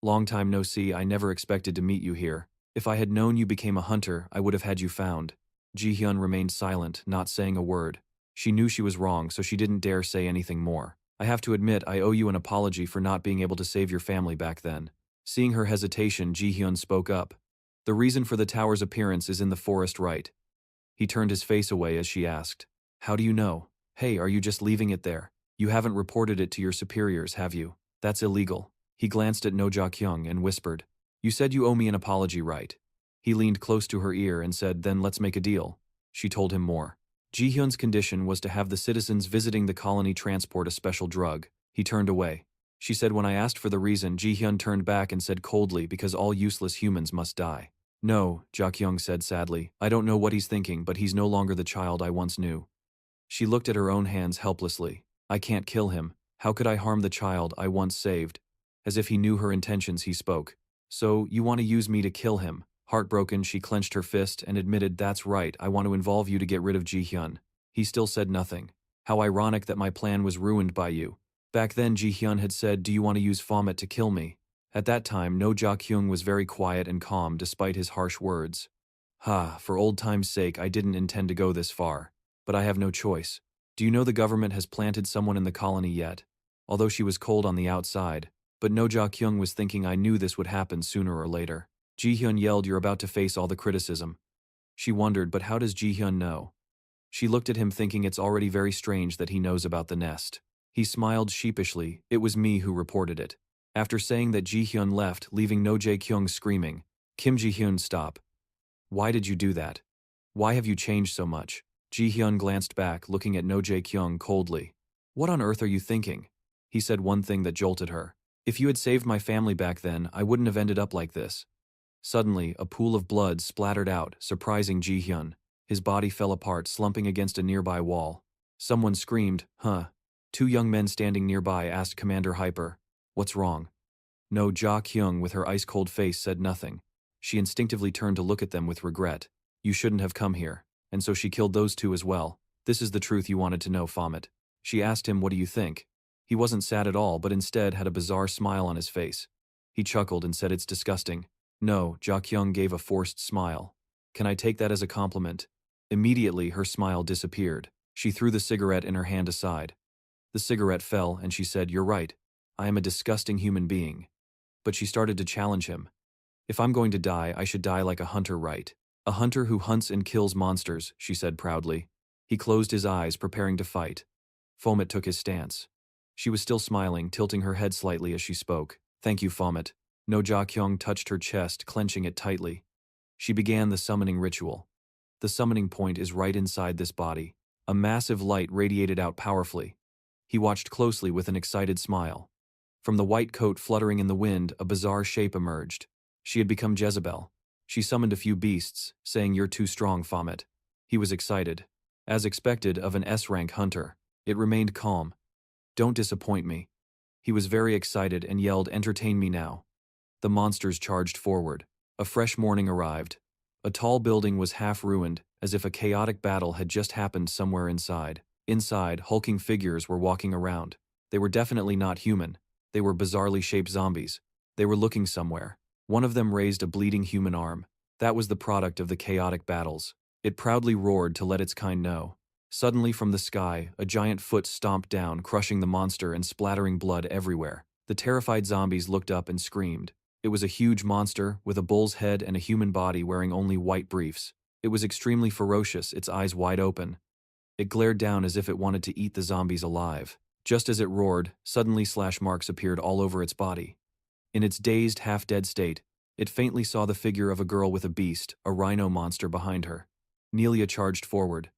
Long time no see, I never expected to meet you here. If I had known you became a hunter, I would have had you found. Ji-hyun remained silent, not saying a word. She knew she was wrong, so she didn't dare say anything more. I have to admit, I owe you an apology for not being able to save your family back then. Seeing her hesitation, Ji-hyun spoke up. The reason for the tower's appearance is in the forest, right? He turned his face away as she asked, how do you know? Hey, are you just leaving it there? You haven't reported it to your superiors, have you? That's illegal. He glanced at No Ja-kyung and whispered, you said you owe me an apology, right? He leaned close to her ear and said, then let's make a deal. She told him more. Ji-hyun's condition was to have the citizens visiting the colony transport a special drug. He turned away. She said when I asked for the reason, Ji-hyun turned back and said coldly, because all useless humans must die. No, Ja-kyung said sadly, I don't know what he's thinking, but he's no longer the child I once knew. She looked at her own hands helplessly. I can't kill him. How could I harm the child I once saved? As if he knew her intentions, he spoke. So, you want to use me to kill him? Heartbroken, she clenched her fist and admitted, that's right, I want to involve you to get rid of Ji-hyun. He still said nothing. How ironic that my plan was ruined by you. Back then, Ji-hyun had said, do you want to use Baphomet to kill me? At that time, No Ja-kyung was very quiet and calm despite his harsh words. For old time's sake, I didn't intend to go this far. But I have no choice. Do you know the government has planted someone in the colony yet? Although she was cold on the outside, but No Ja-kyung was thinking I knew this would happen sooner or later. Ji-hyun yelled, you're about to face all the criticism. She wondered, but how does Ji-hyun know? She looked at him thinking it's already very strange that he knows about the nest. He smiled sheepishly, it was me who reported it. After saying that, Ji-hyun left, leaving No Jae-kyung screaming. Kim Ji-hyun, stop. Why did you do that? Why have you changed so much? Ji-hyun glanced back, looking at No Jae-kyung coldly. What on earth are you thinking? He said one thing that jolted her. If you had saved my family back then, I wouldn't have ended up like this. Suddenly, a pool of blood splattered out, surprising Ji-hyun. His body fell apart, slumping against a nearby wall. Someone screamed, huh? Two young men standing nearby asked Commander Hyper, what's wrong? No Ja-kyung, with her ice-cold face, said nothing. She instinctively turned to look at them with regret. You shouldn't have come here. And so she killed those two as well. This is the truth you wanted to know, Baphomet. She asked him, what do you think? He wasn't sad at all, but instead had a bizarre smile on his face. He chuckled and said, it's disgusting. No, Ja-kyung gave a forced smile. Can I take that as a compliment? Immediately, her smile disappeared. She threw the cigarette in her hand aside. The cigarette fell, and she said, you're right. I am a disgusting human being. But she started to challenge him. If I'm going to die, I should die like a hunter, right? A hunter who hunts and kills monsters, she said proudly. He closed his eyes, preparing to fight. Baphomet took his stance. She was still smiling, tilting her head slightly as she spoke. Thank you, Baphomet. No Ja-kyung touched her chest, clenching it tightly. She began the summoning ritual. The summoning point is right inside this body. A massive light radiated out powerfully. He watched closely with an excited smile. From the white coat fluttering in the wind, a bizarre shape emerged. She had become Jezebel. She summoned a few beasts, saying, you're too strong, Baphomet. He was excited. As expected of an S-rank hunter, it remained calm. Don't disappoint me. He was very excited and yelled, entertain me now. The monsters charged forward. A fresh morning arrived. A tall building was half ruined, as if a chaotic battle had just happened somewhere inside. Inside, hulking figures were walking around. They were definitely not human. They were bizarrely shaped zombies. They were looking somewhere. One of them raised a bleeding human arm. That was the product of the chaotic battles. It proudly roared to let its kind know. Suddenly from the sky, a giant foot stomped down, crushing the monster and splattering blood everywhere. The terrified zombies looked up and screamed. It was a huge monster, with a bull's head and a human body wearing only white briefs. It was extremely ferocious, its eyes wide open. It glared down as if it wanted to eat the zombies alive. Just as it roared, suddenly slash marks appeared all over its body. In its dazed, half-dead state, it faintly saw the figure of a girl with a beast, a rhino monster behind her. Nelia charged forward.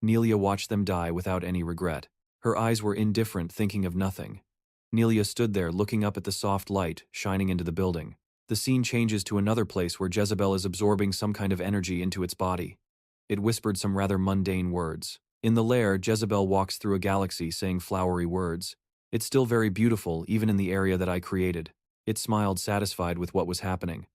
Nelia watched them die without any regret. Her eyes were indifferent, thinking of nothing. Nelia stood there looking up at the soft light shining into the building. The scene changes to another place where Jezebel is absorbing some kind of energy into its body. It whispered some rather mundane words. In the lair, Jezebel walks through a galaxy saying flowery words. It's still very beautiful, even in the area that I created. It smiled, satisfied with what was happening.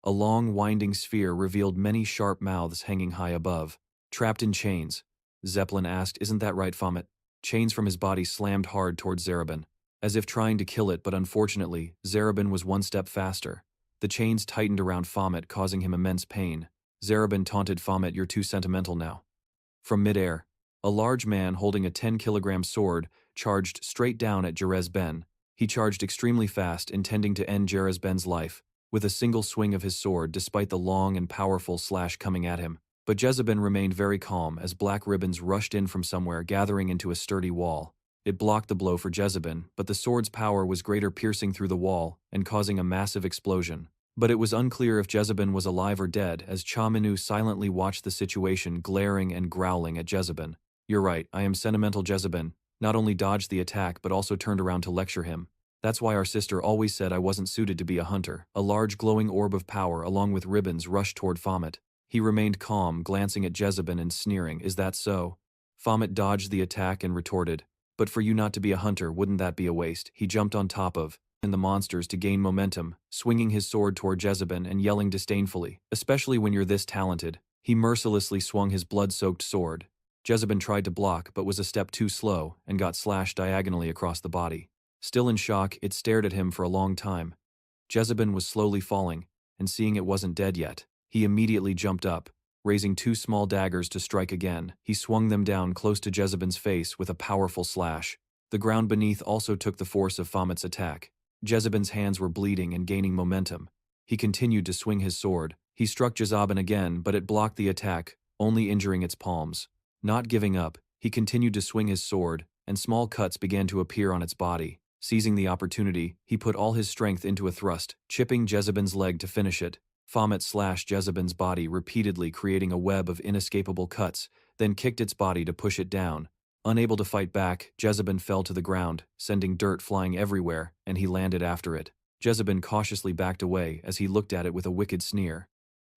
A long, winding sphere revealed many sharp mouths hanging high above. Trapped in chains. Zeppelin asked, "Isn't that right, Baphomet?" Chains from his body slammed hard towards Zarabin, as if trying to kill it, but unfortunately, Zarabin was one step faster. The chains tightened around Baphomet, causing him immense pain. Zarabin taunted Baphomet, "You're too sentimental now." From midair, a large man holding a 10-kilogram sword charged straight down at Jerez Ben. He charged extremely fast, intending to end Jerez Ben's life, with a single swing of his sword despite the long and powerful slash coming at him. But Jezebel remained very calm as black ribbons rushed in from somewhere, gathering into a sturdy wall. It blocked the blow for Jezebel, but the sword's power was greater, piercing through the wall and causing a massive explosion. But it was unclear if Jezebel was alive or dead, as Cha Minu silently watched the situation, glaring and growling at Jezebel. "You're right, I am sentimental." Jezebel not only dodged the attack but also turned around to lecture him. "That's why our sister always said I wasn't suited to be a hunter." A large glowing orb of power along with ribbons rushed toward Baphomet. He remained calm, glancing at Jezebel and sneering, "Is that so?" Baphomet dodged the attack and retorted, "But for you not to be a hunter, wouldn't that be a waste?" He jumped on top of the monsters to gain momentum, swinging his sword toward Jezebel and yelling disdainfully, "Especially when you're this talented." He mercilessly swung his blood-soaked sword. Jezebel tried to block but was a step too slow and got slashed diagonally across the body. Still in shock, it stared at him for a long time. Jezebel was slowly falling, and seeing it wasn't dead yet, he immediately jumped up, raising two small daggers to strike again. He swung them down close to Jezebel's face with a powerful slash. The ground beneath also took the force of Baphomet's attack. Jezebel's hands were bleeding and gaining momentum. He continued to swing his sword. He struck Jezebel again, but it blocked the attack, only injuring its palms. Not giving up, he continued to swing his sword, and small cuts began to appear on its body. Seizing the opportunity, he put all his strength into a thrust, chipping Jezebel's leg to finish it. Baphomet slashed Jezebel's body repeatedly, creating a web of inescapable cuts, then kicked its body to push it down. Unable to fight back, Jezebel fell to the ground, sending dirt flying everywhere, and he landed after it. Jezebel cautiously backed away as he looked at it with a wicked sneer.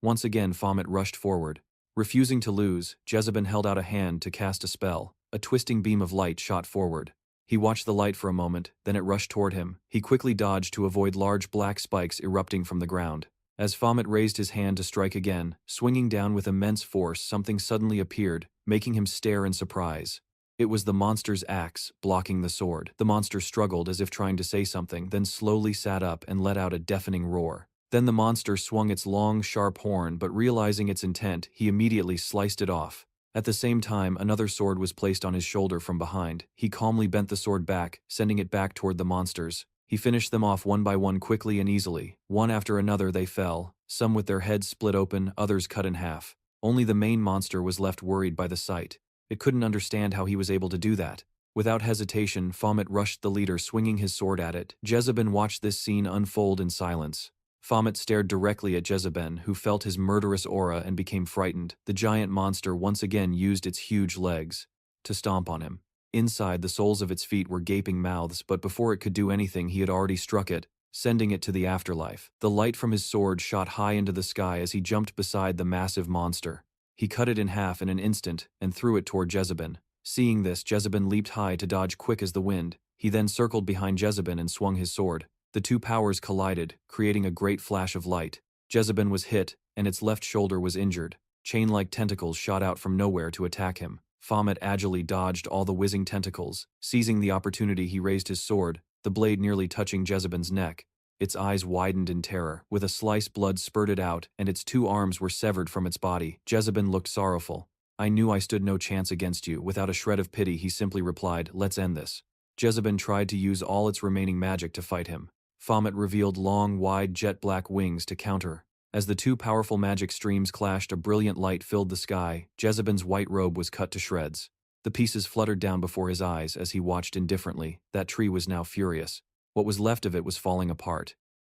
Once again, Baphomet rushed forward. Refusing to lose, Jezebel held out a hand to cast a spell. A twisting beam of light shot forward. He watched the light for a moment, then it rushed toward him. He quickly dodged to avoid large black spikes erupting from the ground. As Baphomet raised his hand to strike again, swinging down with immense force, something suddenly appeared, making him stare in surprise. It was the monster's axe, blocking the sword. The monster struggled as if trying to say something, then slowly sat up and let out a deafening roar. Then the monster swung its long, sharp horn, but realizing its intent, he immediately sliced it off. At the same time, another sword was placed on his shoulder from behind. He calmly bent the sword back, sending it back toward the monsters. He finished them off one by one quickly and easily. One after another they fell, some with their heads split open, others cut in half. Only the main monster was left, worried by the sight. It couldn't understand how he was able to do that. Without hesitation, Baphomet rushed the leader, swinging his sword at it. Jezebel watched this scene unfold in silence. Baphomet stared directly at Jezebel, who felt his murderous aura and became frightened. The giant monster once again used its huge legs to stomp on him. Inside, the soles of its feet were gaping mouths, but before it could do anything, he had already struck it, sending it to the afterlife. The light from his sword shot high into the sky as he jumped beside the massive monster. He cut it in half in an instant and threw it toward Jezebel. Seeing this, Jezebel leaped high to dodge quick as the wind. He then circled behind Jezebel and swung his sword. The two powers collided, creating a great flash of light. Jezebel was hit, and its left shoulder was injured. Chain-like tentacles shot out from nowhere to attack him. Baphomet agilely dodged all the whizzing tentacles. Seizing the opportunity, he raised his sword, the blade nearly touching Jezebel's neck. Its eyes widened in terror. With a slice, blood spurted out, and its two arms were severed from its body. Jezebel looked sorrowful. "I knew I stood no chance against you." Without a shred of pity, he simply replied, "Let's end this." Jezebel tried to use all its remaining magic to fight him. Baphomet revealed long, wide, jet-black wings to counter. As the two powerful magic streams clashed, a brilliant light filled the sky. Jezebel's white robe was cut to shreds. The pieces fluttered down before his eyes as he watched indifferently. That tree was now furious. What was left of it was falling apart.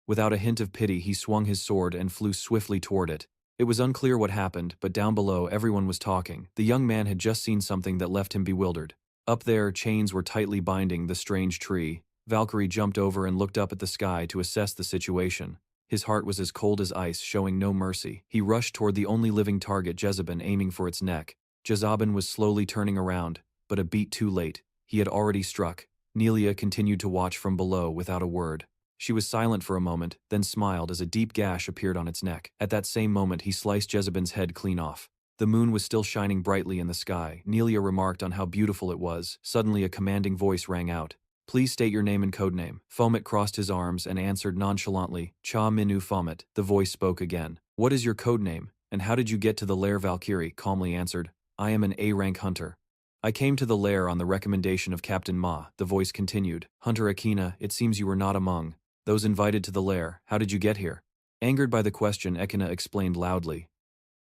Without a hint of pity, he swung his sword and flew swiftly toward it. It was unclear what happened, but down below everyone was talking. The young man had just seen something that left him bewildered. Up there, chains were tightly binding the strange tree. Valkyrie jumped over and looked up at the sky to assess the situation. His heart was as cold as ice, showing no mercy. He rushed toward the only living target, Jezebel, aiming for its neck. Jezebel was slowly turning around, but a beat too late. He had already struck. Nelia continued to watch from below without a word. She was silent for a moment, then smiled as a deep gash appeared on its neck. At that same moment, he sliced Jezebel's head clean off. The moon was still shining brightly in the sky. Nelia remarked on how beautiful it was. Suddenly, a commanding voice rang out. "Please state your name and codename." Baphomet crossed his arms and answered nonchalantly, "Cha Minu Baphomet." The voice spoke again. "What is your codename, and how did you get to the lair?" Valkyrie calmly answered, "I am an A-rank hunter. I came to the lair on the recommendation of Captain Ma." The voice continued, "Hunter Akina, it seems you were not among those invited to the lair. How did you get here?" Angered by the question, Akina explained loudly,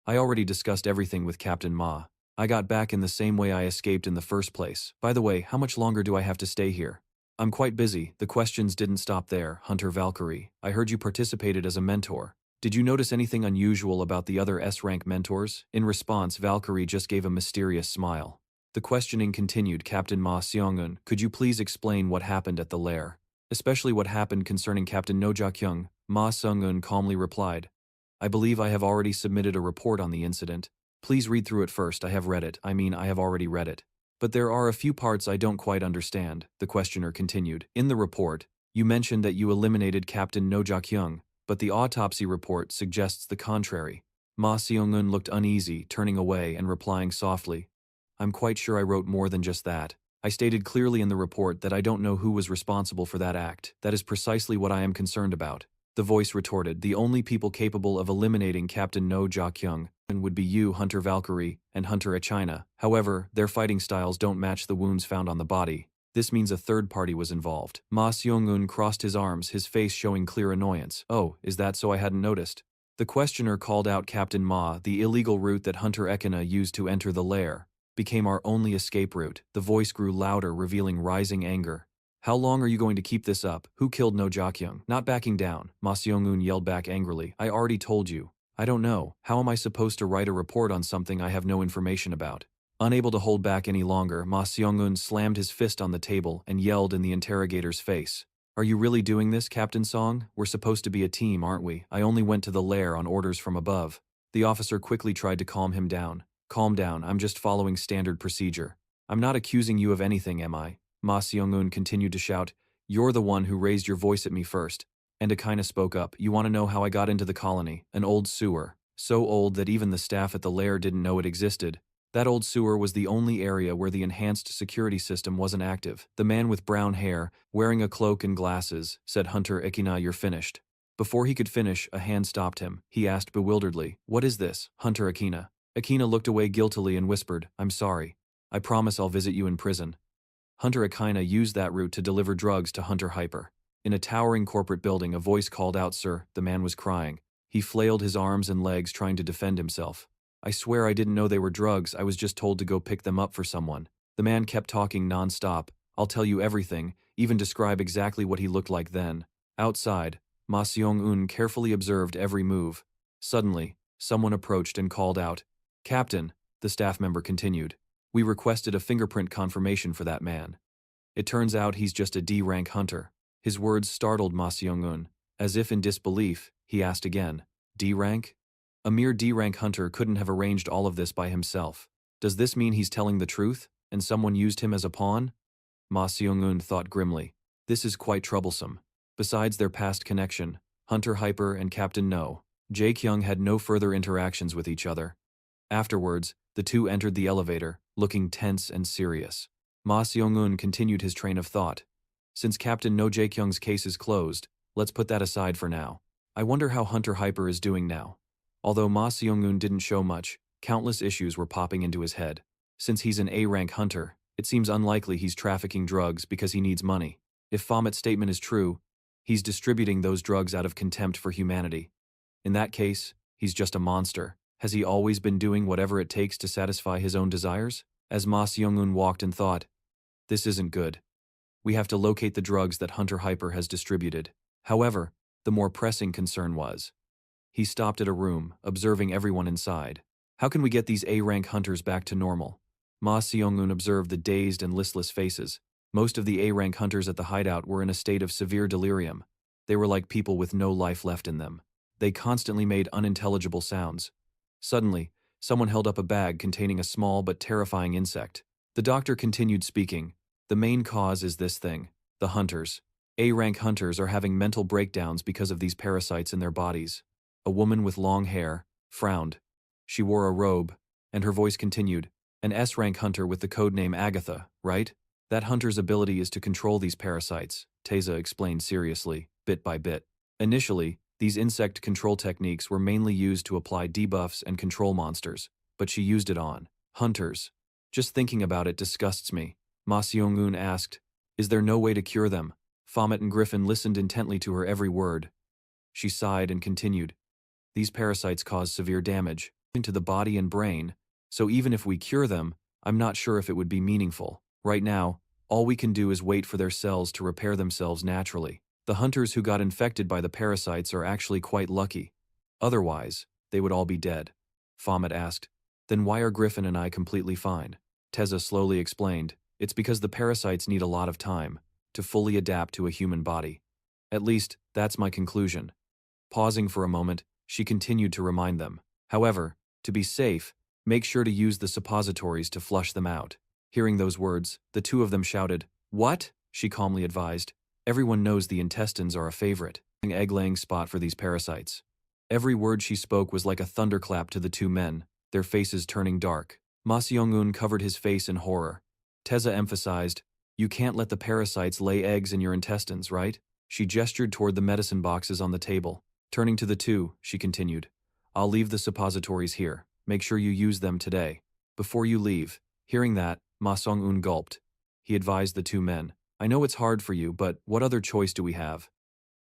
"I already discussed everything with Captain Ma. I got back in the same way I escaped in the first place. By the way, how much longer do I have to stay here?" "I'm quite busy." The questions didn't stop there. "Hunter Valkyrie, I heard you participated as a mentor. Did you notice anything unusual about the other S-rank mentors?" In response, Valkyrie just gave a mysterious smile. The questioning continued. "Captain Ma Seongun, could you please explain what happened at the lair? Especially what happened concerning Captain No Ja-kyung?" Ma Seongun calmly replied, "I believe I have already submitted a report on the incident. Please read through it first." "I have read it. I have already read it. But there are a few parts I don't quite understand," the questioner continued. "In the report, you mentioned that you eliminated Captain No Ja-kyung, but the autopsy report suggests the contrary." Ma Seongun looked uneasy, turning away and replying softly, "I'm quite sure I wrote more than just that. I stated clearly in the report that I don't know who was responsible for that act. That is precisely what I am concerned about." The voice retorted, "The only people capable of eliminating Captain No Ja-kyung would be you, Hunter Valkyrie, and Hunter Achina. However, their fighting styles don't match the wounds found on the body. This means a third party was involved." Ma Seongun crossed his arms, his face showing clear annoyance. "Oh, is that so? I hadn't noticed." The questioner called out, "Captain Ma, the illegal route that Hunter Ekina used to enter the lair became our only escape route." The voice grew louder, revealing rising anger. "How long are you going to keep this up? Who killed No Ja-kyung?" Not backing down, Ma Seongun yelled back angrily, "I already told you. I don't know. How am I supposed to write a report on something I have no information about?" Unable to hold back any longer, Ma Seongun slammed his fist on the table and yelled in the interrogator's face, "Are you really doing this, Captain Song? We're supposed to be a team, aren't we? I only went to the lair on orders from above." The officer quickly tried to calm him down. "Calm down, I'm just following standard procedure. I'm not accusing you of anything, am I?" Ma Seongun continued to shout, "You're the one who raised your voice at me first." And Akina spoke up, "You want to know how I got into the colony? An old sewer. So old that even the staff at the lair didn't know it existed. That old sewer was the only area where the enhanced security system wasn't active." The man with brown hair, wearing a cloak and glasses, said, "Hunter Akina, you're finished." Before he could finish, a hand stopped him. He asked bewilderedly, "What is this, Hunter Akina?" Akina looked away guiltily and whispered, "I'm sorry. I promise I'll visit you in prison." Hunter Akina used that route to deliver drugs to Hunter Hyper. In a towering corporate building, a voice called out, "Sir." The man was crying. He flailed his arms and legs trying to defend himself. "I swear I didn't know they were drugs. I was just told to go pick them up for someone." The man kept talking non-stop. "I'll tell you everything, even describe exactly what he looked like then." Outside, Ma Seong-un carefully observed every move. Suddenly, someone approached and called out, "Captain," the staff member continued, "we requested a fingerprint confirmation for that man. It turns out he's just a D-rank hunter." His words startled Ma Seong-un. As if in disbelief, he asked again, "D-rank? A mere D-rank hunter couldn't have arranged all of this by himself. Does this mean he's telling the truth, and someone used him as a pawn?" Ma Seong-un thought grimly. This is quite troublesome. Besides their past connection, Hunter Hyper and Captain No, Jae-kyung had no further interactions with each other. Afterwards, the two entered the elevator, looking tense and serious. Ma Seong-un continued his train of thought. "Since Captain No Jae-kyung's case is closed, let's put that aside for now. I wonder how Hunter Hyper is doing now." Although Ma Seong-un didn't show much, countless issues were popping into his head. Since he's an A-rank hunter, it seems unlikely he's trafficking drugs because he needs money. If Baphomet's statement is true, he's distributing those drugs out of contempt for humanity. In that case, he's just a monster. Has he always been doing whatever it takes to satisfy his own desires? As Ma Seong-eun walked and thought, this isn't good. We have to locate the drugs that Hunter Hyper has distributed. However, the more pressing concern was. He stopped at a room, observing everyone inside. How can we get these A-rank hunters back to normal? Ma Seong-eun observed the dazed and listless faces. Most of the A-rank hunters at the hideout were in a state of severe delirium. They were like people with no life left in them. They constantly made unintelligible sounds. Suddenly, someone held up a bag containing a small but terrifying insect. The doctor continued speaking. The main cause is this thing. The hunters. A-rank hunters are having mental breakdowns because of these parasites in their bodies. A woman with long hair frowned. She wore a robe, and her voice continued. An S-rank hunter with the codename Agatha, right? That hunter's ability is to control these parasites, Taeza explained seriously, bit by bit. Initially, these insect control techniques were mainly used to apply debuffs and control monsters, but she used it on hunters. Just thinking about it disgusts me. Ma Seong-eun asked, is there no way to cure them? Baphomet and Griffin listened intently to her every word. She sighed and continued. These parasites cause severe damage to the body and brain, so even if we cure them, I'm not sure if it would be meaningful. Right now, all we can do is wait for their cells to repair themselves naturally. The hunters who got infected by the parasites are actually quite lucky. Otherwise, they would all be dead. Baphomet asked, then why are Griffin and I completely fine? Taeza slowly explained, it's because the parasites need a lot of time to fully adapt to a human body. At least, that's my conclusion. Pausing for a moment, she continued to remind them. However, to be safe, make sure to use the suppositories to flush them out. Hearing those words, the two of them shouted, what? She calmly advised. Everyone knows the intestines are a favorite egg-laying spot for these parasites. Every word she spoke was like a thunderclap to the two men, their faces turning dark. Ma Seong-eun covered his face in horror. Taeza emphasized, you can't let the parasites lay eggs in your intestines, right? She gestured toward the medicine boxes on the table. Turning to the two, she continued, I'll leave the suppositories here. Make sure you use them today. Before you leave. Hearing that, Ma Seong-eun gulped. He advised the two men, I know it's hard for you, but what other choice do we have?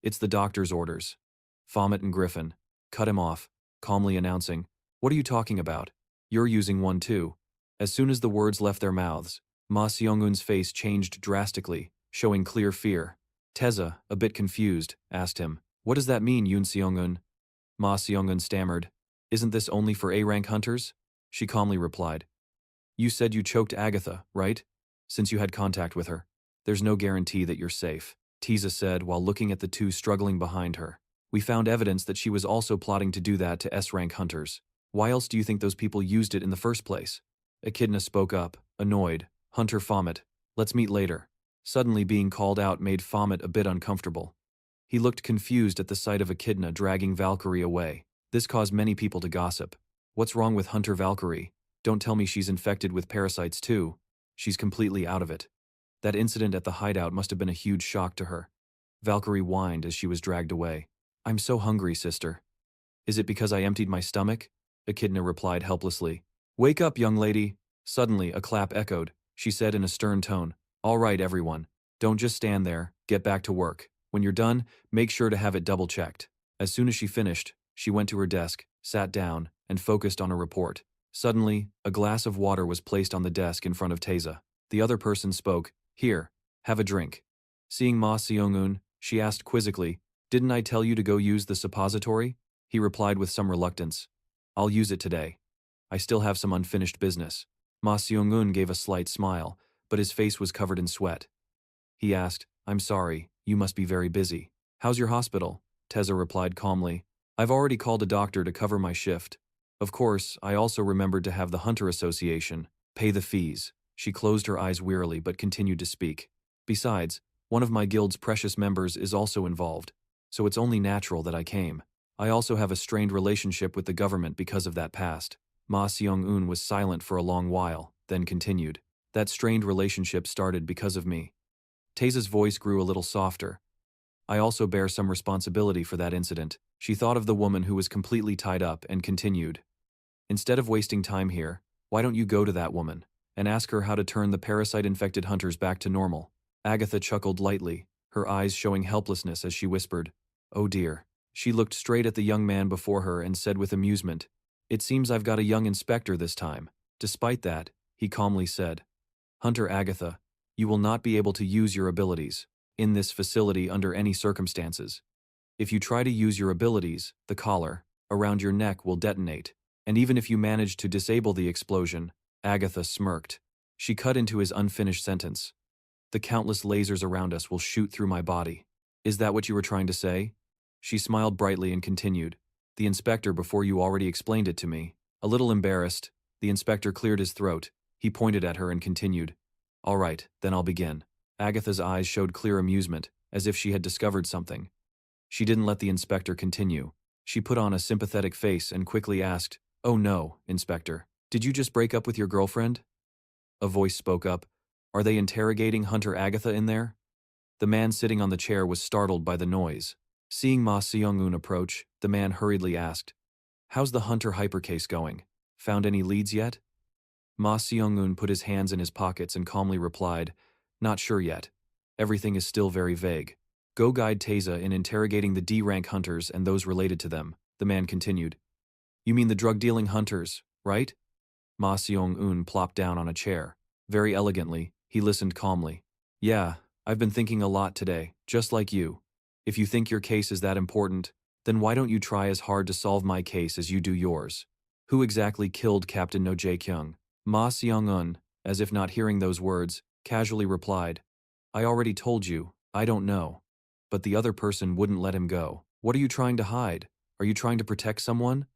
It's the doctor's orders. Baphomet and Griffin cut him off, calmly announcing, what are you talking about? You're using one too. As soon as the words left their mouths, Ma Seong-eun's face changed drastically, showing clear fear. Taeza, a bit confused, asked him, what does that mean, Yoon Seong-eun? Ma Seong-eun stammered, isn't this only for A-rank hunters? She calmly replied, you said you choked Agatha, right? Since you had contact with her. There's no guarantee that you're safe, Taeza said while looking at the two struggling behind her. We found evidence that she was also plotting to do that to S-rank hunters. Why else do you think those people used it in the first place? Echidna spoke up, annoyed. Hunter Baphomet, let's meet later. Suddenly being called out made Baphomet a bit uncomfortable. He looked confused at the sight of Echidna dragging Valkyrie away. This caused many people to gossip. What's wrong with Hunter Valkyrie? Don't tell me she's infected with parasites too. She's completely out of it. That incident at the hideout must have been a huge shock to her. Valkyrie whined as she was dragged away. I'm so hungry, sister. Is it because I emptied my stomach? Echidna replied helplessly. Wake up, young lady. Suddenly, a clap echoed. She said in a stern tone, all right, everyone. Don't just stand there, get back to work. When you're done, make sure to have it double-checked. As soon as she finished, she went to her desk, sat down, and focused on a report. Suddenly, a glass of water was placed on the desk in front of Taeza. The other person spoke, here, have a drink. Seeing Ma Seong-eun, she asked quizzically, didn't I tell you to go use the suppository? He replied with some reluctance, I'll use it today. I still have some unfinished business. Ma Seong-eun gave a slight smile, but his face was covered in sweat. He asked, I'm sorry, you must be very busy. How's your hospital? Taeza replied calmly, I've already called a doctor to cover my shift. Of course, I also remembered to have the Hunter Association pay the fees. She closed her eyes wearily but continued to speak. Besides, one of my guild's precious members is also involved, so it's only natural that I came. I also have a strained relationship with the government because of that past. Ma Seong-eun was silent for a long while, then continued. That strained relationship started because of me. Taeza's voice grew a little softer. I also bear some responsibility for that incident. She thought of the woman who was completely tied up and continued. Instead of wasting time here, why don't you go to that woman and ask her how to turn the parasite-infected hunters back to normal? Agatha chuckled lightly, her eyes showing helplessness as she whispered, oh dear. She looked straight at the young man before her and said with amusement, "It seems I've got a young inspector this time." Despite that, he calmly said, "Hunter Agatha, you will not be able to use your abilities in this facility under any circumstances. If you try to use your abilities, the collar around your neck will detonate. And even if you manage to disable the explosion," Agatha smirked. She cut into his unfinished sentence. "The countless lasers around us will shoot through my body. Is that what you were trying to say?" She smiled brightly and continued, "The inspector before you already explained it to me." A little embarrassed, the inspector cleared his throat. He pointed at her and continued, "All right, then I'll begin." Agatha's eyes showed clear amusement, as if she had discovered something. She didn't let the inspector continue. She put on a sympathetic face and quickly asked, "Oh no, Inspector, did you just break up with your girlfriend?" A voice spoke up, "Are they interrogating Hunter Agatha in there?" The man sitting on the chair was startled by the noise. Seeing Ma Seong-un approach, the man hurriedly asked, "How's the Hunter hypercase going? Found any leads yet?" Ma Seong-un put his hands in his pockets and calmly replied, "Not sure yet. Everything is still very vague. Go guide Taeza in interrogating the D-rank hunters and those related to them," the man continued. "You mean the drug-dealing hunters, right?" Ma Seong-un plopped down on a chair. Very elegantly, he listened calmly. "Yeah, I've been thinking a lot today, just like you. If you think your case is that important, then why don't you try as hard to solve my case as you do yours? Who exactly killed Captain No Jae-kyung?" Ma Seong-un, as if not hearing those words, casually replied, "I already told you, I don't know. But the other person wouldn't let him go. What are you trying to hide? Are you trying to protect someone?"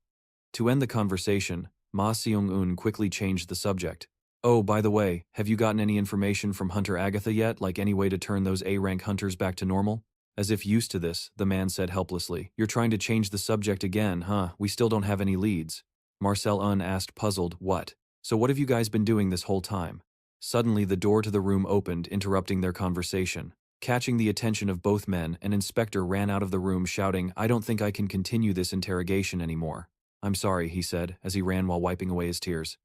To end the conversation, Ma Seong-un quickly changed the subject. "Oh, by the way, have you gotten any information from Hunter Agatha yet, like any way to turn those A-rank hunters back to normal?" As if used to this, the man said helplessly, "You're trying to change the subject again, huh? We still don't have any leads." Marcel-un asked puzzled, "What? So what have you guys been doing this whole time?" Suddenly the door to the room opened, interrupting their conversation. Catching the attention of both men, an inspector ran out of the room shouting, "I don't think I can continue this interrogation anymore." "I'm sorry," he said, as he ran while wiping away his tears.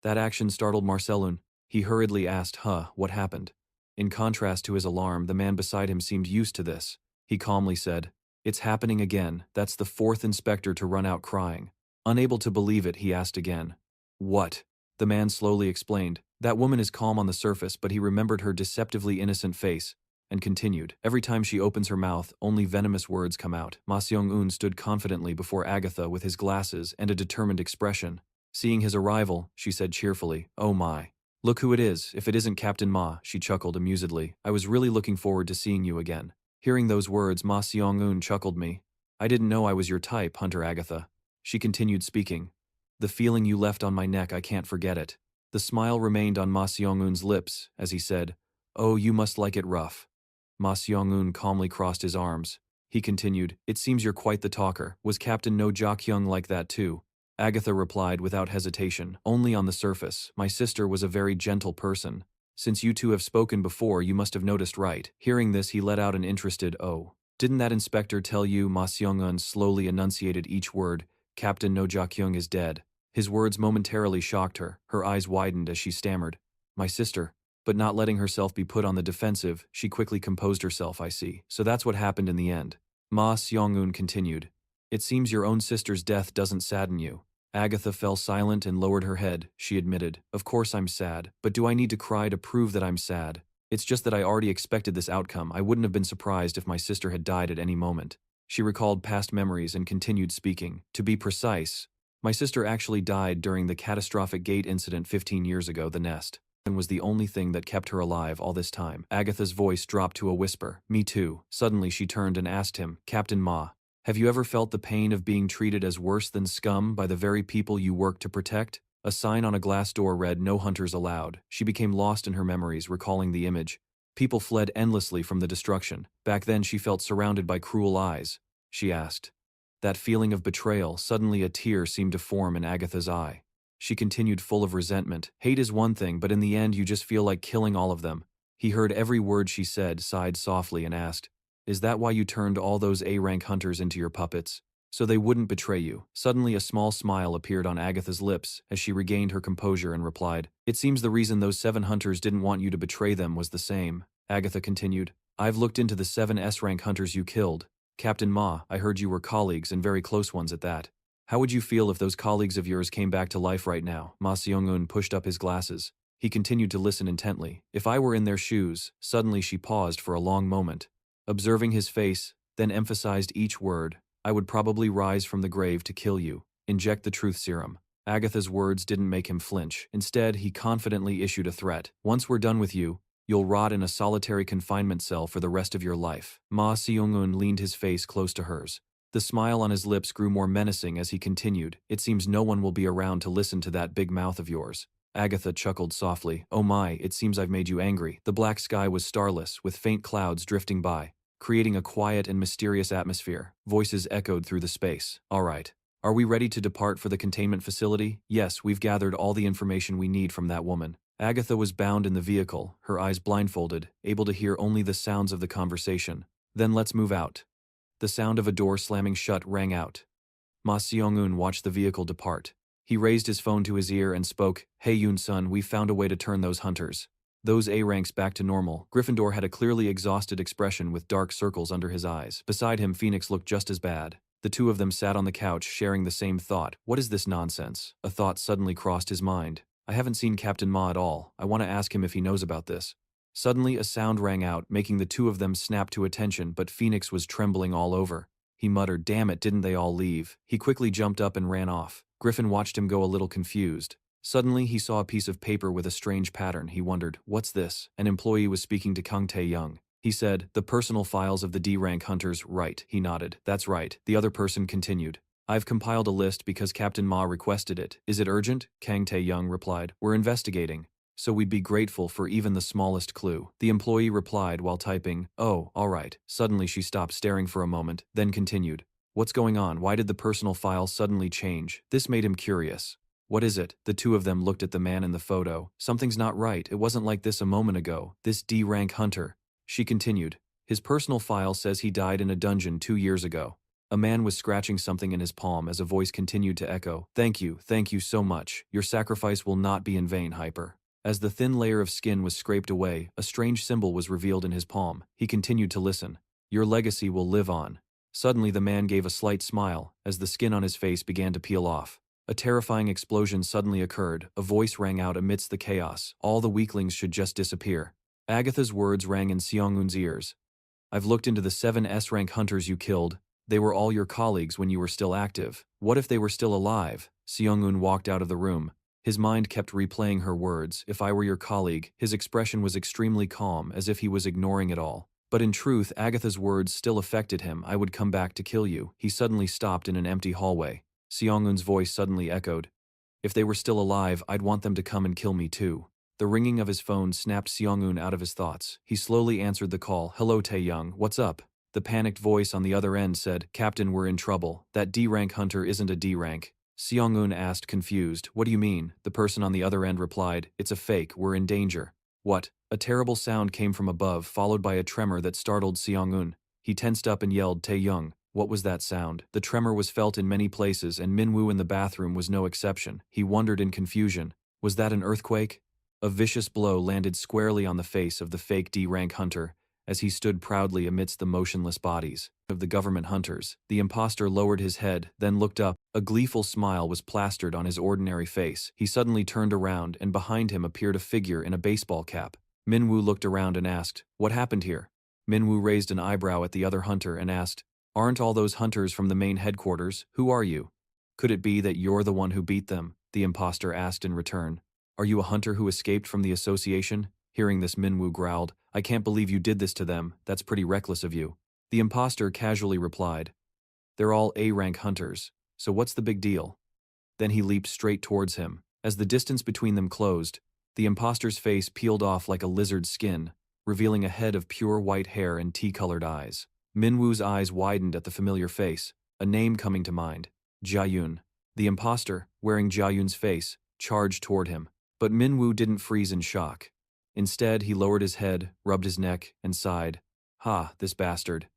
That action startled Marcelun. He hurriedly asked, what happened?" In contrast to his alarm, the man beside him seemed used to this. He calmly said, "It's happening again. That's the fourth inspector to run out crying." Unable to believe it, he asked again. "What?" The man slowly explained. That woman is calm on the surface, but he remembered her deceptively innocent face, and continued, "Every time she opens her mouth, only venomous words come out." Ma Seong-un stood confidently before Agatha with his glasses and a determined expression. Seeing his arrival, she said cheerfully, "Oh my. Look who it is, if it isn't Captain Ma," she chuckled amusedly. "I was really looking forward to seeing you again." Hearing those words, Ma Seong-un chuckled me. "I didn't know I was your type, Hunter Agatha." She continued speaking. "The feeling you left on my neck, I can't forget it." The smile remained on Ma Seong-un's lips as he said, "Oh, you must like it rough." Ma Seong-un calmly crossed his arms. He continued, "It seems you're quite the talker. Was Captain No Ja-kyung like that too?" Agatha replied without hesitation, "Only on the surface. My sister was a very gentle person. Since you two have spoken before, you must have noticed, right?" Hearing this, he let out an interested, "Oh. Didn't that inspector tell you?" Ma Seong-un slowly enunciated each word. "Captain No Ja-kyung is dead." His words momentarily shocked her. Her eyes widened as she stammered, "My sister." But not letting herself be put on the defensive, she quickly composed herself. "I see. So that's what happened in the end." Ma Seong-un continued, "It seems your own sister's death doesn't sadden you." Agatha fell silent and lowered her head. She admitted, "Of course I'm sad, but do I need to cry to prove that I'm sad? It's just that I already expected this outcome. I wouldn't have been surprised if my sister had died at any moment." She recalled past memories and continued speaking. "To be precise, my sister actually died during the catastrophic gate incident 15 years ago. The nest was the only thing that kept her alive all this time." Agatha's voice dropped to a whisper. "Me too." Suddenly she turned and asked him, "Captain Ma, have you ever felt the pain of being treated as worse than scum by the very people you work to protect?" A sign on a glass door read, "No hunters allowed." She became lost in her memories, recalling the image. People fled endlessly from the destruction. Back then she felt surrounded by cruel eyes. She asked. That feeling of betrayal, suddenly a tear seemed to form in Agatha's eye. She continued, full of resentment. "Hate is one thing, but in the end you just feel like killing all of them." He heard every word she said, sighed softly and asked, "Is that why you turned all those A-rank hunters into your puppets? So they wouldn't betray you?" Suddenly a small smile appeared on Agatha's lips as she regained her composure and replied, "It seems the reason those 7 hunters didn't want you to betray them was the same." Agatha continued, "I've looked into the 7 S-rank hunters you killed. Captain Ma, I heard you were colleagues and very close ones at that. How would you feel if those colleagues of yours came back to life right now? Ma Seong-eun pushed up his glasses. He continued to listen intently. If I were in their shoes, suddenly she paused for a long moment. Observing his face, then emphasized each word, I would probably rise from the grave to kill you. Inject the truth serum. Agatha's words didn't make him flinch. Instead, he confidently issued a threat. Once we're done with you, you'll rot in a solitary confinement cell for the rest of your life. Ma Seong-eun leaned his face close to hers. The smile on his lips grew more menacing as he continued. It seems no one will be around to listen to that big mouth of yours. Agatha chuckled softly. Oh my, it seems I've made you angry. The black sky was starless, with faint clouds drifting by, creating a quiet and mysterious atmosphere. Voices echoed through the space. All right. Are we ready to depart for the containment facility? Yes, we've gathered all the information we need from that woman. Agatha was bound in the vehicle, her eyes blindfolded, able to hear only the sounds of the conversation. Then let's move out. The sound of a door slamming shut rang out. Ma Seong-eun watched the vehicle depart. He raised his phone to his ear and spoke, Hey Yoon-sun, we've found a way to turn those hunters. Those A ranks back to normal. Gryffindor had a clearly exhausted expression with dark circles under his eyes. Beside him, Phoenix looked just as bad. The two of them sat on the couch sharing the same thought. What is this nonsense? A thought suddenly crossed his mind. I haven't seen Captain Ma at all. I want to ask him if he knows about this. Suddenly a sound rang out, making the two of them snap to attention, but Phoenix was trembling all over. He muttered, damn it, didn't they all leave? He quickly jumped up and ran off. Griffin watched him go a little confused. Suddenly he saw a piece of paper with a strange pattern. He wondered, what's this? An employee was speaking to Kang Tae-young. He said, the personal files of the D-rank hunters, right? He nodded. That's right. The other person continued. I've compiled a list because Captain Ma requested it. Is it urgent? Kang Tae-young replied. We're investigating, so we'd be grateful for even the smallest clue. The employee replied while typing, oh, all right. Suddenly she stopped staring for a moment, then continued. What's going on? Why did the personal file suddenly change? This made him curious. What is it? The two of them looked at the man in the photo. Something's not right. It wasn't like this a moment ago. This D-rank hunter. She continued. His personal file says he died in a dungeon 2 years ago. A man was scratching something in his palm as a voice continued to echo. Thank you so much. Your sacrifice will not be in vain, Hyper. As the thin layer of skin was scraped away, a strange symbol was revealed in his palm. He continued to listen. Your legacy will live on. Suddenly the man gave a slight smile, as the skin on his face began to peel off. A terrifying explosion suddenly occurred. A voice rang out amidst the chaos. All the weaklings should just disappear. Agatha's words rang in Seong-eun's ears. I've looked into the 7 S-rank hunters you killed. They were all your colleagues when you were still active. What if they were still alive? Seong-eun walked out of the room. His mind kept replaying her words. If I were your colleague. His expression was extremely calm, as if he was ignoring it all. But in truth, Agatha's words still affected him. I would come back to kill you. He suddenly stopped in an empty hallway. Seong-eun's voice suddenly echoed. If they were still alive, I'd want them to come and kill me too. The ringing of his phone snapped Seong-eun out of his thoughts. He slowly answered the call. Hello Tae-young, what's up? The panicked voice on the other end said, Captain, we're in trouble. That D-rank hunter isn't a D-rank. Seong-eun asked, confused. What do you mean? The person on the other end replied, it's a fake, we're in danger. What? A terrible sound came from above, followed by a tremor that startled Seong-eun. He tensed up and yelled, Tae-young. What was that sound? The tremor was felt in many places, and Minwoo in the bathroom was no exception. He wondered in confusion. Was that an earthquake? A vicious blow landed squarely on the face of the fake D-rank hunter, as he stood proudly amidst the motionless bodies of the government hunters. The imposter lowered his head, then looked up. A gleeful smile was plastered on his ordinary face. He suddenly turned around, and behind him appeared a figure in a baseball cap. Minwoo looked around and asked, what happened here? Minwoo raised an eyebrow at the other hunter and asked, aren't all those hunters from the main headquarters? Who are you? Could it be that you're the one who beat them? The imposter asked in return. Are you a hunter who escaped from the association? Hearing this, Minwoo growled, I can't believe you did this to them. That's pretty reckless of you. The imposter casually replied, they're all A-rank hunters, so what's the big deal? Then he leaped straight towards him. As the distance between them closed, the imposter's face peeled off like a lizard's skin, revealing a head of pure white hair and tea-colored eyes. Minwoo's eyes widened at the familiar face, a name coming to mind. Jaeyoon. The imposter, wearing Jaeyoon's face, charged toward him. But Minwoo didn't freeze in shock. Instead, he lowered his head, rubbed his neck, and sighed. Ha, this bastard.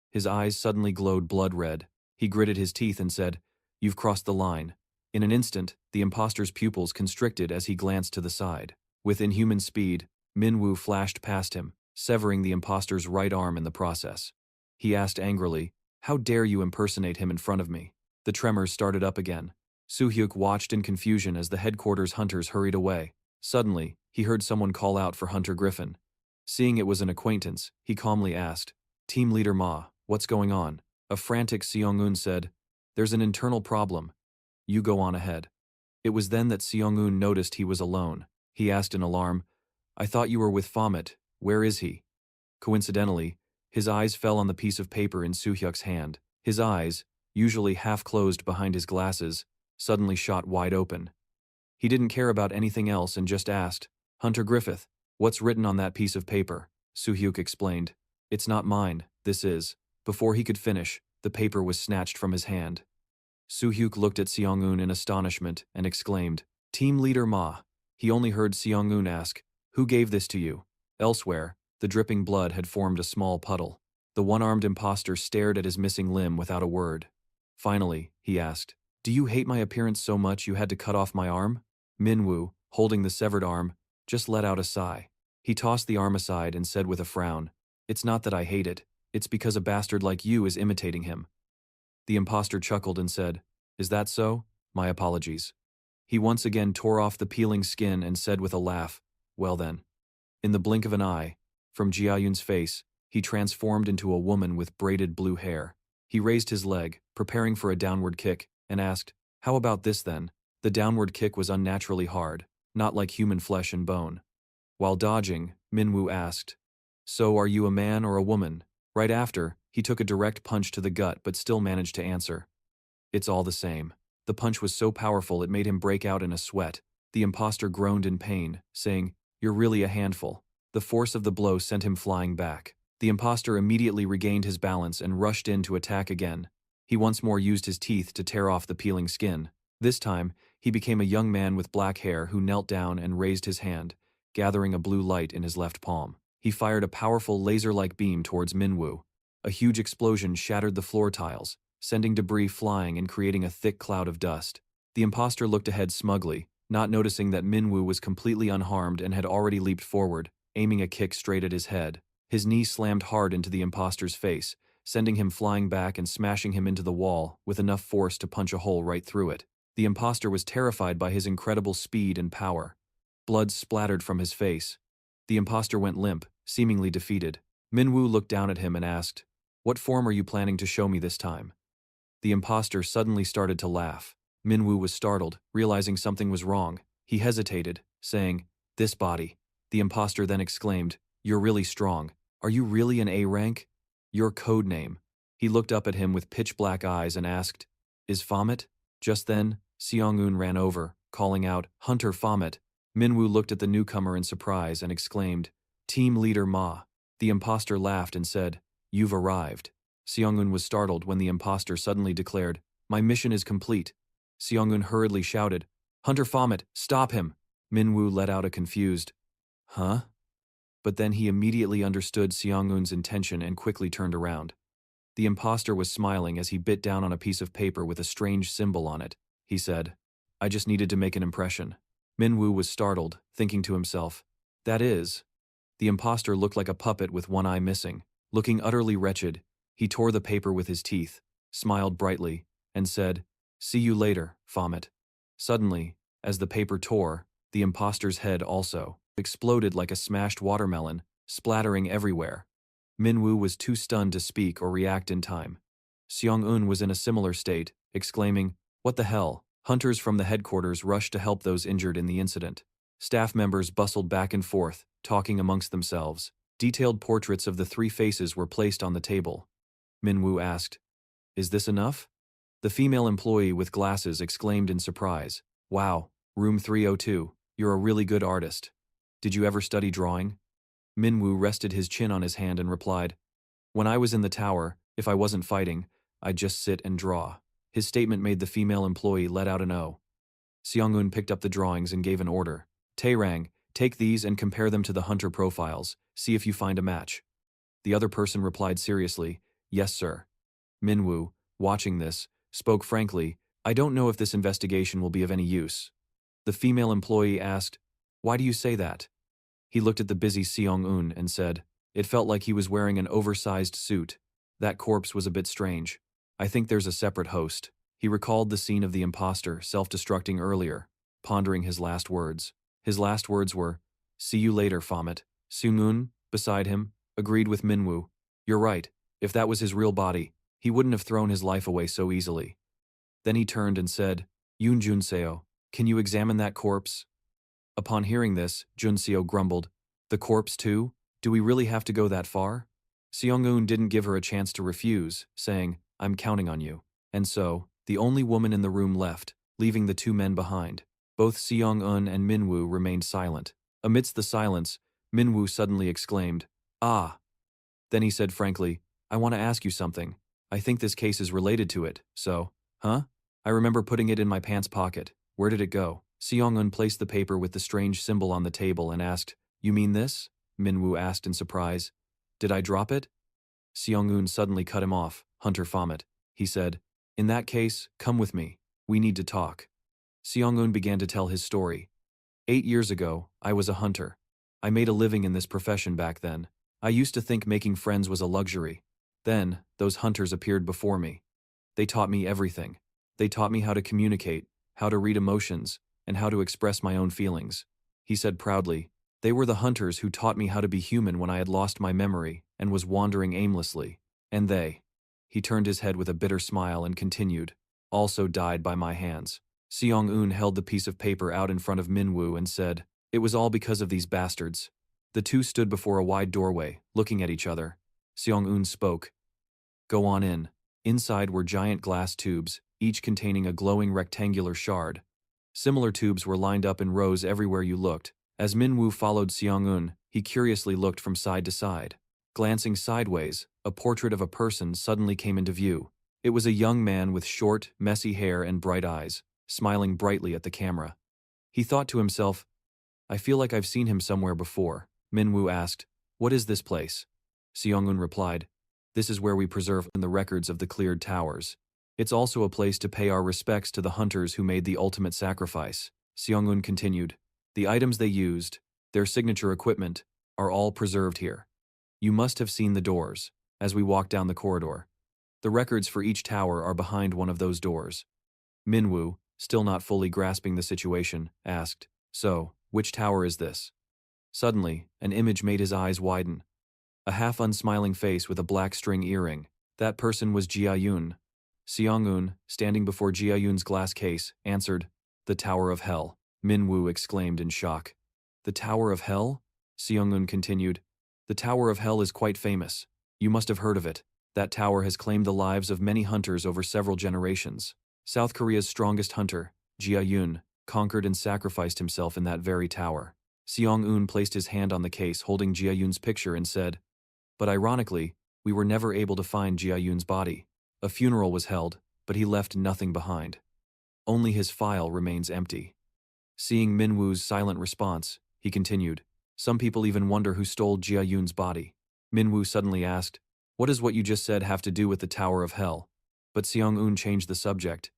His eyes suddenly glowed blood red. He gritted his teeth and said, you've crossed the line. In an instant, the imposter's pupils constricted as he glanced to the side. With inhuman speed, Minwoo flashed past him, severing the imposter's right arm in the process. He asked angrily, How dare you impersonate him in front of me? The tremors started up again. Soo-hyuk watched in confusion as the headquarters hunters hurried away. Suddenly, he heard someone call out for Hunter Griffin. Seeing it was an acquaintance, he calmly asked, "Team Leader Ma, what's going on?" A frantic Seong-eun said, "There's an internal problem. You go on ahead." It was then that Seong-eun noticed he was alone. He asked in alarm, "I thought you were with Baphomet. Where is he?" Coincidentally, his eyes fell on the piece of paper in Soo-hyuk's hand. His eyes, usually half closed behind his glasses, suddenly shot wide open. He didn't care about anything else and just asked, "Hunter Griffith, what's written on that piece of paper?" Soo-hyuk explained, "It's not mine, this is." Before he could finish, the paper was snatched from his hand. Soo-hyuk looked at Seong-eun in astonishment and exclaimed, "Team Leader Ma." He only heard Seong-eun ask, "Who gave this to you?" Elsewhere, the dripping blood had formed a small puddle. The one-armed imposter stared at his missing limb without a word. Finally, he asked, "Do you hate my appearance so much you had to cut off my arm?" Minwoo, holding the severed arm, just let out a sigh. He tossed the arm aside and said with a frown, "It's not that I hate it, it's because a bastard like you is imitating him." The imposter chuckled and said, "Is that so? My apologies." He once again tore off the peeling skin and said with a laugh, "Well then." In the blink of an eye, from Jiayun's face, he transformed into a woman with braided blue hair. He raised his leg, preparing for a downward kick, and asked, "How about this then?" The downward kick was unnaturally hard, not like human flesh and bone. While dodging, Minwoo asked, "So are you a man or a woman?" Right after, he took a direct punch to the gut but still managed to answer, "It's all the same." The punch was so powerful it made him break out in a sweat. The imposter groaned in pain, saying, "You're really a handful." The force of the blow sent him flying back. The imposter immediately regained his balance and rushed in to attack again. He once more used his teeth to tear off the peeling skin. This time, he became a young man with black hair who knelt down and raised his hand, gathering a blue light in his left palm. He fired a powerful laser-like beam towards Minwoo. A huge explosion shattered the floor tiles, sending debris flying and creating a thick cloud of dust. The imposter looked ahead smugly, not noticing that Minwoo was completely unharmed and had already leaped forward, aiming a kick straight at his head. His knee slammed hard into the imposter's face, sending him flying back and smashing him into the wall with enough force to punch a hole right through it. The imposter was terrified by his incredible speed and power. Blood splattered from his face. The imposter went limp, seemingly defeated. Minwoo looked down at him and asked, "What form are you planning to show me this time?" The imposter suddenly started to laugh. Minwoo was startled, realizing something was wrong. He hesitated, saying, "This body." The imposter then exclaimed, "You're really strong. Are you really an A rank?" "Your code name." He looked up at him with pitch-black eyes and asked, "Is Baphomet?" Just then, Seong-eun ran over, calling out, "Hunter Baphomet." Minwoo looked at the newcomer in surprise and exclaimed, "Team Leader Ma." The imposter laughed and said, "You've arrived." Seong-eun was startled when the imposter suddenly declared, "My mission is complete." Seong-eun hurriedly shouted, "Hunter Baphomet, stop him!" Minwoo let out a confused, "Huh?" But then he immediately understood Seong-eun's intention and quickly turned around. The imposter was smiling as he bit down on a piece of paper with a strange symbol on it. He said, "I just needed to make an impression." Minwoo was startled, thinking to himself, "That is." The imposter looked like a puppet with one eye missing. Looking utterly wretched, he tore the paper with his teeth, smiled brightly, and said, "See you later, Baphomet." Suddenly, as the paper tore, the imposter's head also exploded like a smashed watermelon, splattering everywhere. Minwoo was too stunned to speak or react in time. Seong-eun was in a similar state, exclaiming, "What the hell?" Hunters from the headquarters rushed to help those injured in the incident. Staff members bustled back and forth, talking amongst themselves. Detailed portraits of the three faces were placed on the table. Minwoo asked, "Is this enough?" The female employee with glasses exclaimed in surprise, "Wow, room 302, you're a really good artist. Did you ever study drawing?" Minwoo rested his chin on his hand and replied, "When I was in the tower, if I wasn't fighting, I'd just sit and draw." His statement made the female employee let out an "Oh." Seong-eun picked up the drawings and gave an order. "Taerang, take these and compare them to the hunter profiles, see if you find a match." The other person replied seriously, "Yes, sir." Minwoo, watching this, spoke frankly, "I don't know if this investigation will be of any use." The female employee asked, "Why do you say that?" He looked at the busy Seong-eun and said, "It felt like he was wearing an oversized suit." That corpse was a bit strange. I think there's a separate host. He recalled the scene of the imposter self-destructing earlier, pondering his last words. His last words were, "See you later, Baphomet." Seung-eun, beside him, agreed with Minwoo. "You're right. If that was his real body, he wouldn't have thrown his life away so easily." Then he turned and said, "Yoon Junseo, can you examine that corpse?" Upon hearing this, Junseo grumbled, "The corpse too? Do we really have to go that far?" Seung-eun didn't give her a chance to refuse, saying, "I'm counting on you." And so, the only woman in the room left, leaving the two men behind. Both Seung-eun and Minwoo remained silent. Amidst the silence, Minwoo suddenly exclaimed, "Ah!" Then he said frankly, "I want to ask you something. I think this case is related to it, so..." "Huh? I remember putting it in my pants pocket. Where did it go?" Seung-eun placed the paper with the strange symbol on the table and asked, "You mean this?" Minwoo asked in surprise. "Did I drop it?" Seung-eun suddenly cut him off. "Hunter Baphomet," he said. "In that case, come with me. We need to talk." Seung-eun began to tell his story. 8 years ago, I was a hunter. I made a living in this profession back then. I used to think making friends was a luxury. Then, those hunters appeared before me. They taught me everything. They taught me how to communicate, how to read emotions, and how to express my own feelings. He said proudly, "They were the hunters who taught me how to be human when I had lost my memory and was wandering aimlessly. And they..." He turned his head with a bitter smile and continued, "also died by my hands." Seung-eun held the piece of paper out in front of Minwoo and said, "It was all because of these bastards." The two stood before a wide doorway, looking at each other. Seung-eun spoke. "Go on in." Inside were giant glass tubes, each containing a glowing rectangular shard. Similar tubes were lined up in rows everywhere you looked. As Minwoo followed Seung-eun, he curiously looked from side to side. Glancing sideways, a portrait of a person suddenly came into view. It was a young man with short, messy hair and bright eyes, smiling brightly at the camera. He thought to himself, "I feel like I've seen him somewhere before." Minwoo asked, "What is this place?" Seung-eun replied, "This is where we preserve the records of the cleared towers. It's also a place to pay our respects to the hunters who made the ultimate sacrifice." Seung-eun continued, "The items they used, their signature equipment, are all preserved here. You must have seen the doors, as we walk down the corridor. The records for each tower are behind one of those doors." Minwoo, still not fully grasping the situation, asked, "So, which tower is this?" Suddenly, an image made his eyes widen. A half-unsmiling face with a black string earring. That person was Ji-Yoon. Seung-eun, standing before Ji-Yoon's glass case, answered, "The Tower of Hell." Minwoo exclaimed in shock. "The Tower of Hell?" Seung-eun continued. "The Tower of Hell is quite famous. You must have heard of it. That tower has claimed the lives of many hunters over several generations. South Korea's strongest hunter, Ji-Yoon, conquered and sacrificed himself in that very tower." Seung-eun placed his hand on the case holding Ji-Yoon's picture and said, "But ironically, we were never able to find Ji-Yoon's body. A funeral was held, but he left nothing behind. Only his file remains empty." Seeing Minwoo's silent response, he continued, "Some people even wonder who stole Ji-Yoon's body." Minwoo suddenly asked, "What does what you just said have to do with the Tower of Hell?" But Seung-eun changed the subject.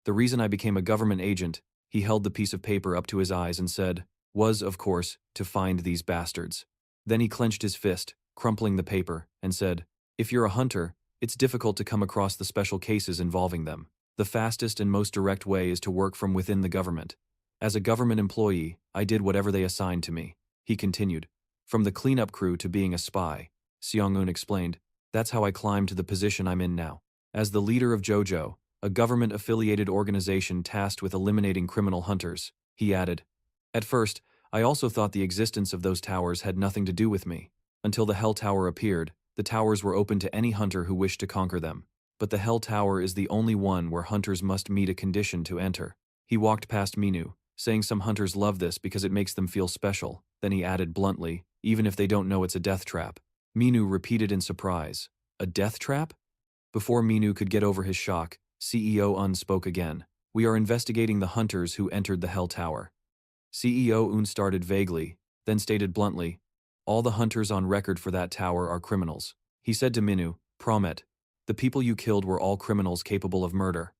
"The reason I became a government agent," he held the piece of paper up to his eyes and said, "was, of course, to find these bastards." Then he clenched his fist, crumpling the paper, and said, "If you're a hunter, it's difficult to come across the special cases involving them. The fastest and most direct way is to work from within the government. As a government employee, I did whatever they assigned to me." He continued, "From the cleanup crew to being a spy." Seung-eun explained, "That's how I climbed to the position I'm in now. As the leader of JoJo, a government-affiliated organization tasked with eliminating criminal hunters," he added. "At first, I also thought the existence of those towers had nothing to do with me. Until the Hell Tower appeared, the towers were open to any hunter who wished to conquer them. But the Hell Tower is the only one where hunters must meet a condition to enter." He walked past Minwoo, saying some hunters love this because it makes them feel special. Then he added bluntly, "Even if they don't know it's a death trap." Minwoo repeated in surprise, "A death trap?" Before Minwoo could get over his shock, CEO Un spoke again. "We are investigating the hunters who entered the Hell Tower." CEO Un started vaguely, then stated bluntly, "All the hunters on record for that tower are criminals." He said to Minwoo, "Promet, the people you killed were all criminals capable of murder."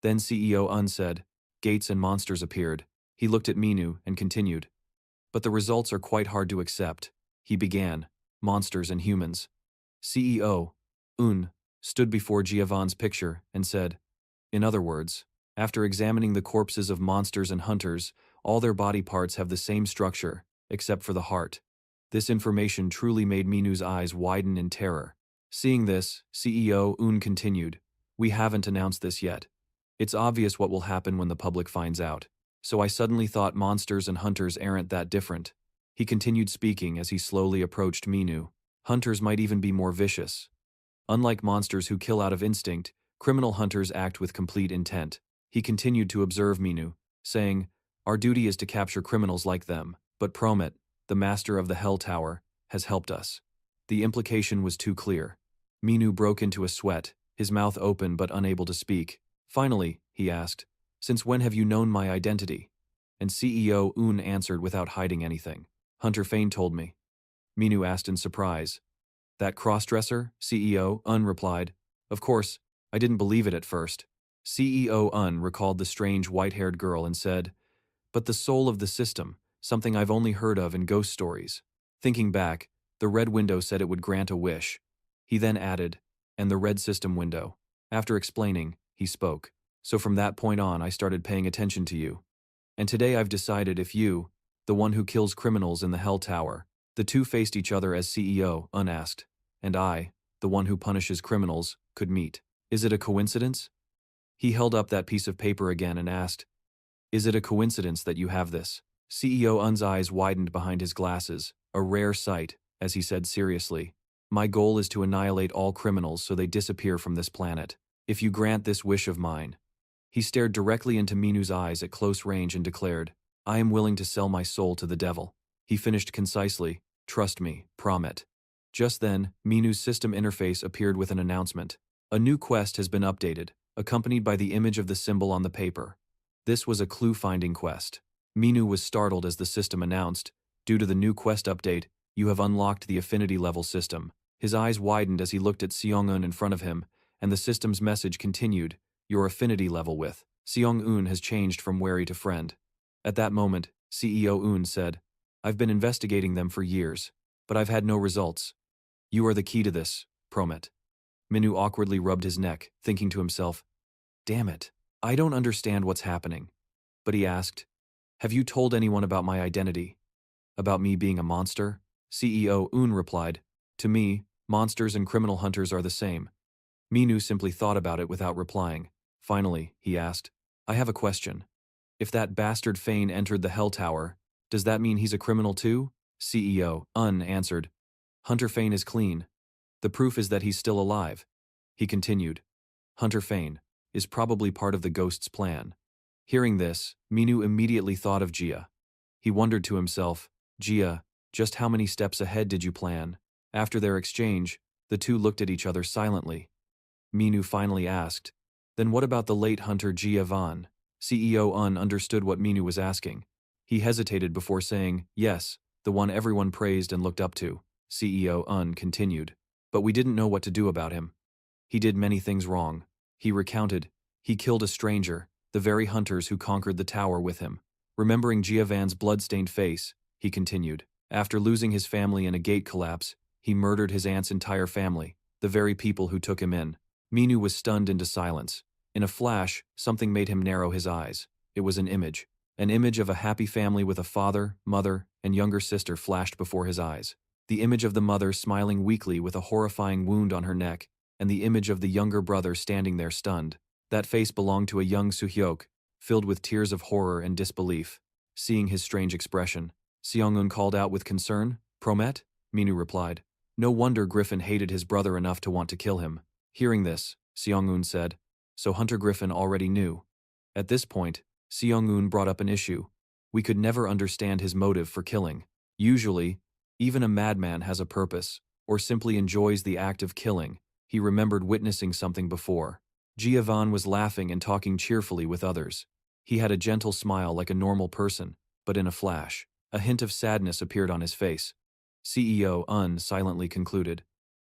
Then CEO Un said, "Gates and monsters appeared." He looked at Minwoo and continued, "But the results are quite hard to accept." He began, "Monsters and humans." CEO Un, stood before Giovan's picture and said, in other words, after examining the corpses of monsters and hunters, all their body parts have the same structure, except for the heart. This information truly made Minu's eyes widen in terror. Seeing this, CEO Un continued, we haven't announced this yet. It's obvious what will happen when the public finds out. So I suddenly thought monsters and hunters aren't that different. He continued speaking as he slowly approached Minu. Hunters might even be more vicious. Unlike monsters who kill out of instinct, criminal hunters act with complete intent. He continued to observe Minu, saying, our duty is to capture criminals like them, but Promet, the master of the Hell Tower, has helped us. The implication was too clear. Minu broke into a sweat, his mouth open but unable to speak. Finally, he asked, since when have you known my identity? And CEO Un answered without hiding anything. Hunter Fane told me. Minu asked in surprise. That crossdresser? CEO Un replied. Of course, I didn't believe it at first. CEO Un recalled the strange white-haired girl and said, but the soul of the system, something I've only heard of in ghost stories. Thinking back, the red window said it would grant a wish. He then added, and the red system window. After explaining, he spoke. So from that point on I started paying attention to you. And today I've decided if you, the one who kills criminals in the Hell Tower, the two faced each other as CEO Un asked, and I, the one who punishes criminals, could meet. Is it a coincidence? He held up that piece of paper again and asked, is it a coincidence that you have this? CEO Un's eyes widened behind his glasses, a rare sight, as he said seriously, my goal is to annihilate all criminals so they disappear from this planet. If you grant this wish of mine. He stared directly into Minu's eyes at close range and declared, I am willing to sell my soul to the devil. He finished concisely, trust me, Promet. Just then, Minu's system interface appeared with an announcement. A new quest has been updated, accompanied by the image of the symbol on the paper. This was a clue-finding quest. Minu was startled as the system announced, due to the new quest update, you have unlocked the affinity level system. His eyes widened as he looked at Seong-un in front of him, and the system's message continued, your affinity level with Seong-un has changed from wary to friend. At that moment, CEO Un said, I've been investigating them for years, but I've had no results. You are the key to this, Promet. Minu awkwardly rubbed his neck, thinking to himself, damn it, I don't understand what's happening. But he asked, have you told anyone about my identity? About me being a monster? CEO Un replied, to me, monsters and criminal hunters are the same. Minu simply thought about it without replying. Finally, he asked, I have a question. If that bastard Fane entered the Hell Tower, does that mean he's a criminal too? CEO Un answered, Hunter Fane is clean. The proof is that he's still alive. He continued, Hunter Fane is probably part of the ghost's plan. Hearing this, Minu immediately thought of Gia. He wondered to himself, Gia, just how many steps ahead did you plan? After their exchange, the two looked at each other silently. Minu finally asked, then what about the late hunter Gia Van? CEO Un understood what Minu was asking. He hesitated before saying, yes, the one everyone praised and looked up to. CEO Un continued, but we didn't know what to do about him. He did many things wrong. He recounted, he killed a stranger, the very hunters who conquered the tower with him. Remembering Gia Van's blood-stained face, he continued, after losing his family in a gate collapse, he murdered his aunt's entire family, the very people who took him in. Minu was stunned into silence. In a flash, something made him narrow his eyes. It was an image of a happy family with a father, mother, and younger sister flashed before his eyes. The image of the mother smiling weakly with a horrifying wound on her neck, and the image of the younger brother standing there stunned. That face belonged to a young Suhyok, filled with tears of horror and disbelief. Seeing his strange expression, Seong-un called out with concern, Promet? Minu replied. No wonder Griffin hated his brother enough to want to kill him. Hearing this, Seong-un said, so Hunter Griffin already knew. At this point, Seong-un brought up an issue. We could never understand his motive for killing. Usually, even a madman has a purpose, or simply enjoys the act of killing. He remembered witnessing something before. Giovanni was laughing and talking cheerfully with others. He had a gentle smile like a normal person, but in a flash, a hint of sadness appeared on his face. CEO Un silently concluded.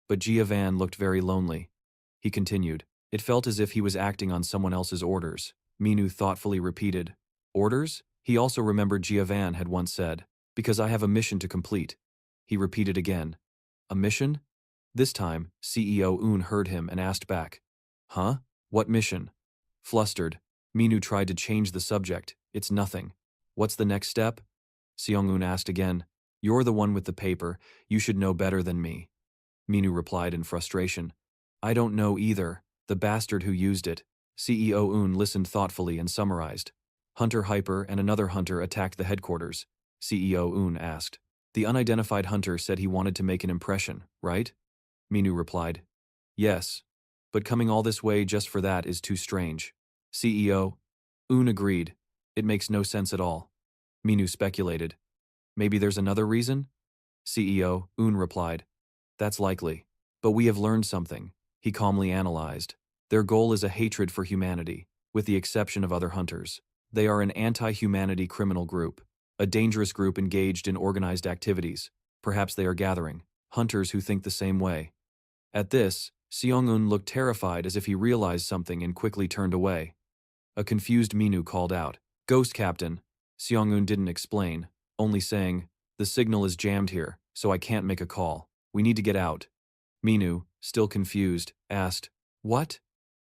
But Giovanni looked very lonely. He continued. It felt as if he was acting on someone else's orders. Minu thoughtfully repeated. Orders? He also remembered Giovanni had once said, because I have a mission to complete. He repeated again. A mission? This time, CEO Un heard him and asked back. Huh? What mission? Flustered, Minu tried to change the subject. It's nothing. What's the next step? Seong-un asked again. You're the one with the paper. You should know better than me. Minu replied in frustration. I don't know either. The bastard who used it. CEO Un listened thoughtfully and summarized. Hunter Hyper and another hunter attacked the headquarters. CEO Un asked. The unidentified hunter said he wanted to make an impression, right? Minu replied. Yes. But coming all this way just for that is too strange. CEO Un agreed. It makes no sense at all. Minu speculated. Maybe there's another reason? CEO Un replied. That's likely. But we have learned something, he calmly analyzed. Their goal is a hatred for humanity, with the exception of other hunters. They are an anti-humanity criminal group, a dangerous group engaged in organized activities. Perhaps they are gathering hunters who think the same way. At this, Seong-un looked terrified as if he realized something and quickly turned away. A confused Minu called out, Ghost Captain. Seong-un didn't explain, only saying, the signal is jammed here, so I can't make a call. We need to get out. Minu, still confused, asked, What?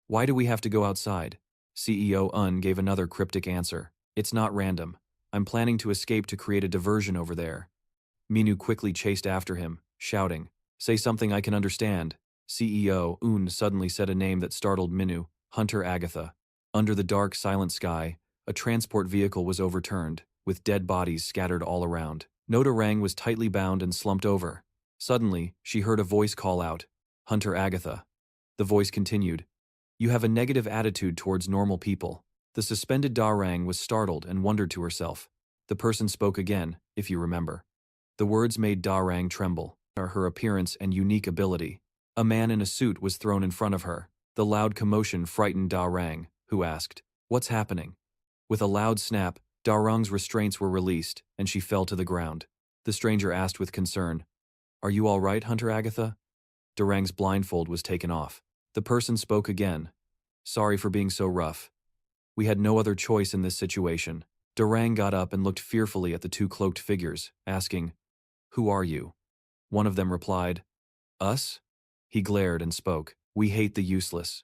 Why do we have to go outside? CEO Un gave another cryptic answer. It's not random. I'm planning to escape to create a diversion over there. Minu quickly chased after him, shouting, Say something I can understand. CEO Un suddenly said a name that startled Minu, Hunter Agatha. Under the dark, silent sky, a transport vehicle was overturned, with dead bodies scattered all around. Noda Rang was tightly bound and slumped over. Suddenly, she heard a voice call out, Hunter Agatha. The voice continued, You have a negative attitude towards normal people. The suspended Da Rang was startled and wondered to herself. The person spoke again, if you remember. The words made Da Rang tremble. Her appearance and unique ability. A man in a suit was thrown in front of her. The loud commotion frightened Da Rang, who asked, What's happening? With a loud snap, Da Rang's restraints were released, and she fell to the ground. The stranger asked with concern, Are you all right, Hunter Agatha? Da Rang's blindfold was taken off. The person spoke again. Sorry for being so rough. We had no other choice in this situation. Da Rang got up and looked fearfully at the two cloaked figures, asking, Who are you? One of them replied, Us? He glared and spoke, We hate the useless.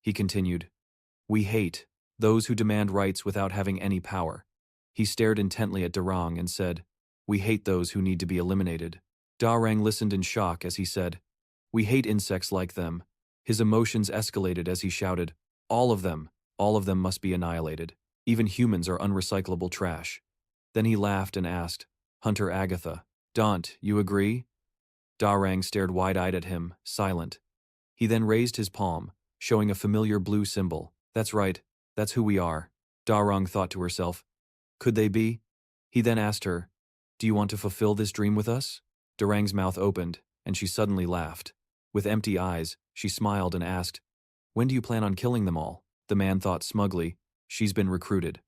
He continued, We hate those who demand rights without having any power. He stared intently at Da Rang and said, We hate those who need to be eliminated. Da Rang listened in shock as he said, We hate insects like them. His emotions escalated as he shouted, All of them must be annihilated. Even humans are unrecyclable trash. Then he laughed and asked, Hunter Agatha, Daunt, you agree? Da Rang stared wide-eyed at him, silent. He then raised his palm, showing a familiar blue symbol. That's right, that's who we are. Da Rang thought to herself. Could they be? He then asked her, Do you want to fulfill this dream with us? Da Rang's mouth opened, and she suddenly laughed. With empty eyes, she smiled and asked, When do you plan on killing them all? The man thought smugly, She's been recruited.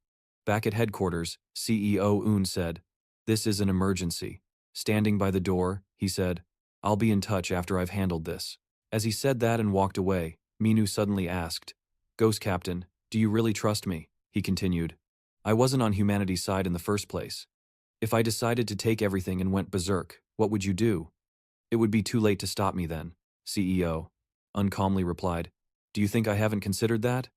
Back at headquarters, CEO Un said, This is an emergency. Standing by the door, he said, I'll be in touch after I've handled this. As he said that and walked away, Minu suddenly asked, Ghost Captain, do you really trust me? He continued. I wasn't on humanity's side in the first place. If I decided to take everything and went berserk, what would you do? It would be too late to stop me then, CEO uncalmly replied. Do you think I haven't considered that?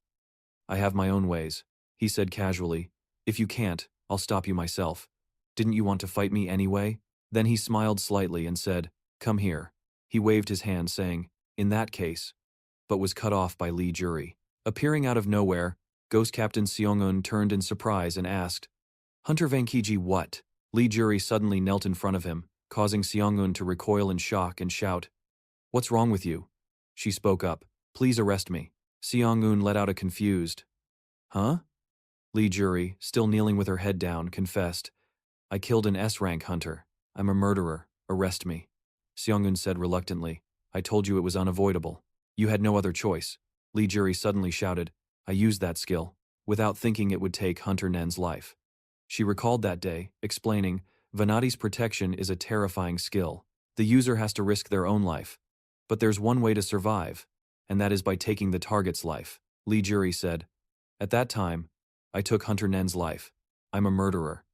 I have my own ways, he said casually. If you can't, I'll stop you myself. Didn't you want to fight me anyway? Then he smiled slightly and said, Come here. He waved his hand saying, In that case, but was cut off by Lee Jury. Appearing out of nowhere, Ghost Captain Seong-un turned in surprise and asked, Hunter Vankiji what? Lee Jury suddenly knelt in front of him, causing Seong-un to recoil in shock and shout, What's wrong with you? She spoke up, Please arrest me. Seong-un let out a confused, Huh? Lee Jury, still kneeling with her head down, confessed, I killed an S-rank hunter. I'm a murderer. Arrest me. Seong-un said reluctantly, I told you it was unavoidable. You had no other choice. Lee Jury suddenly shouted, I used that skill, without thinking it would take Hunter Nen's life. She recalled that day, explaining, Venati's protection is a terrifying skill. The user has to risk their own life. But there's one way to survive, and that is by taking the target's life. Lee Jury said, At that time, I took Hunter Nen's life. I'm a murderer.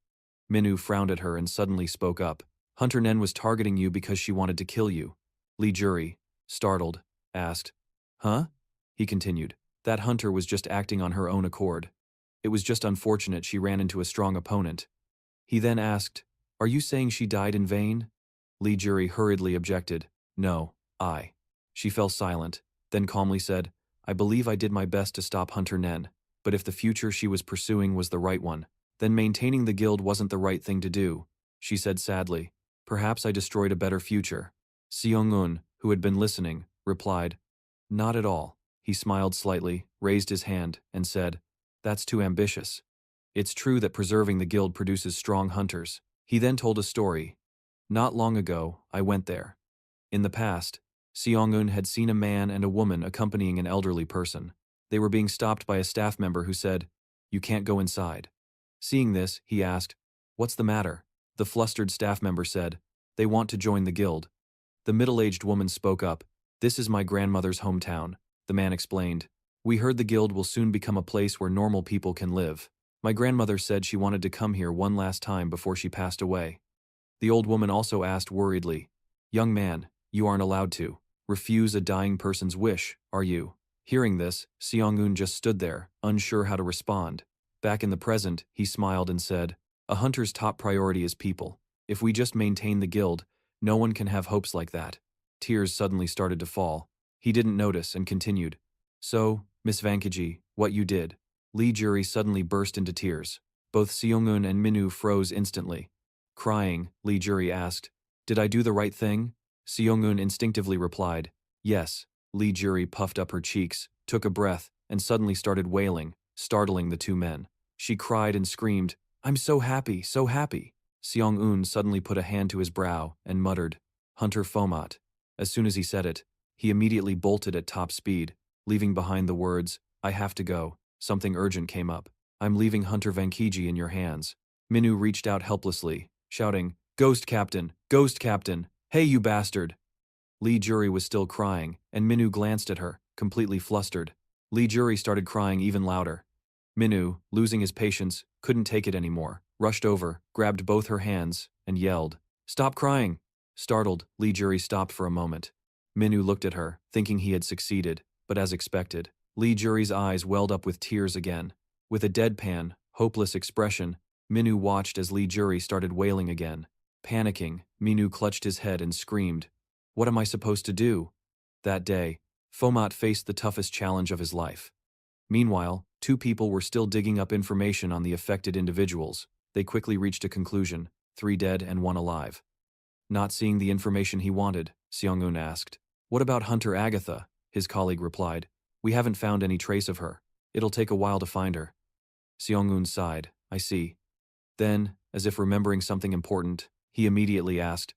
Minu frowned at her and suddenly spoke up. Hunter Nen was targeting you because she wanted to kill you. Lee Jury, startled, asked. Huh? He continued. That hunter was just acting on her own accord. It was just unfortunate she ran into a strong opponent. He then asked, Are you saying she died in vain? Lee Jury hurriedly objected. No, I. She fell silent, then calmly said, I believe I did my best to stop Hunter Nen, but if the future she was pursuing was the right one, then maintaining the guild wasn't the right thing to do. She said sadly, Perhaps I destroyed a better future. Seong-un, who had been listening, replied, Not at all. He smiled slightly, raised his hand, and said, That's too ambitious. It's true that preserving the guild produces strong hunters. He then told a story. Not long ago, I went there. In the past, Seong-un had seen a man and a woman accompanying an elderly person. They were being stopped by a staff member who said, You can't go inside. Seeing this, he asked, What's the matter? The flustered staff member said, They want to join the guild. The middle-aged woman spoke up, This is my grandmother's hometown. The man explained, We heard the guild will soon become a place where normal people can live. My grandmother said she wanted to come here one last time before she passed away. The old woman also asked worriedly, Young man, you aren't allowed to refuse a dying person's wish, are you? Hearing this, Seong-un just stood there, unsure how to respond. Back in the present, he smiled and said, A hunter's top priority is people. If we just maintain the guild, no one can have hopes like that. Tears suddenly started to fall. He didn't notice and continued, So, Miss Vankaji, what you did. Lee Jury suddenly burst into tears. Both Seong-un and Minu froze instantly. Crying, Lee Jury asked, Did I do the right thing? Seong-un instinctively replied, Yes. Lee Jury puffed up her cheeks, took a breath, and suddenly started wailing, startling the two men. She cried and screamed, I'm so happy, so happy. Seong-un suddenly put a hand to his brow and muttered, Hunter Fomat. As soon as he said it, he immediately bolted at top speed, leaving behind the words, I have to go. Something urgent came up. I'm leaving Hunter Vankiji in your hands. Minu reached out helplessly, shouting, Ghost Captain! Ghost Captain! Hey you bastard! Lee Jury was still crying, and Minu glanced at her, completely flustered. Lee Jury started crying even louder. Minu, losing his patience, couldn't take it anymore, rushed over, grabbed both her hands, and yelled, Stop crying! Startled, Lee Jury stopped for a moment. Minu looked at her, thinking he had succeeded, but as expected, Lee Jury's eyes welled up with tears again. With a deadpan, hopeless expression, Minu watched as Lee Jury started wailing again. Panicking, Minu clutched his head and screamed, What am I supposed to do? That day, Fomat faced the toughest challenge of his life. Meanwhile, two people were still digging up information on the affected individuals. They quickly reached a conclusion, 3 dead and 1 alive. Not seeing the information he wanted, Seong-un asked, What about Hunter Agatha? His colleague replied, We haven't found any trace of her. It'll take a while to find her. Seong-un sighed, I see. Then, as if remembering something important, he immediately asked,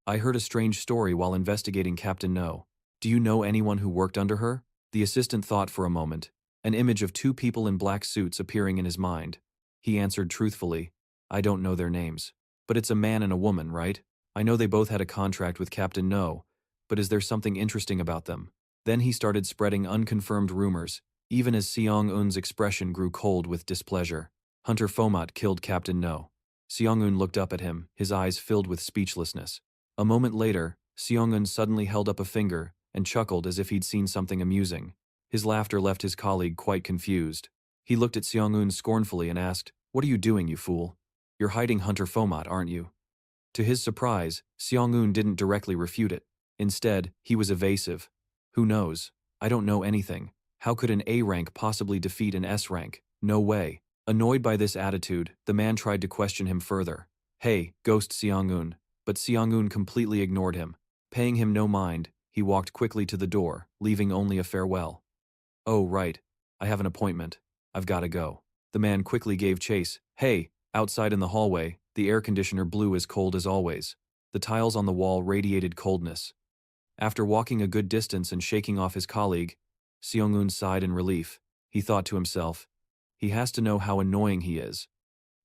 I heard a strange story while investigating Captain No. Do you know anyone who worked under her? The assistant thought for a moment, an image of 2 people in black suits appearing in his mind. He answered truthfully, I don't know their names. But it's a man and a woman, right? I know they both had a contract with Captain No, but is there something interesting about them? Then he started spreading unconfirmed rumors, even as Seong-un's expression grew cold with displeasure. Hunter Fomat killed Captain No. Seong-un looked up at him, his eyes filled with speechlessness. A moment later, Seong-un suddenly held up a finger and chuckled as if he'd seen something amusing. His laughter left his colleague quite confused. He looked at Seong-un scornfully and asked, What are you doing, you fool? You're hiding Hunter Fomat, aren't you? To his surprise, Seong-un didn't directly refute it. Instead, he was evasive. Who knows? I don't know anything. How could an A rank possibly defeat an S rank? No way. Annoyed by this attitude, the man tried to question him further. Hey, Ghost Seong-un. But Seong-un completely ignored him. Paying him no mind, he walked quickly to the door, leaving only a farewell. Oh, right. I have an appointment. I've got to go. The man quickly gave chase. Hey, outside in the hallway, the air conditioner blew as cold as always. The tiles on the wall radiated coldness. After walking a good distance and shaking off his colleague, Seong-un sighed in relief. He thought to himself, he has to know how annoying he is.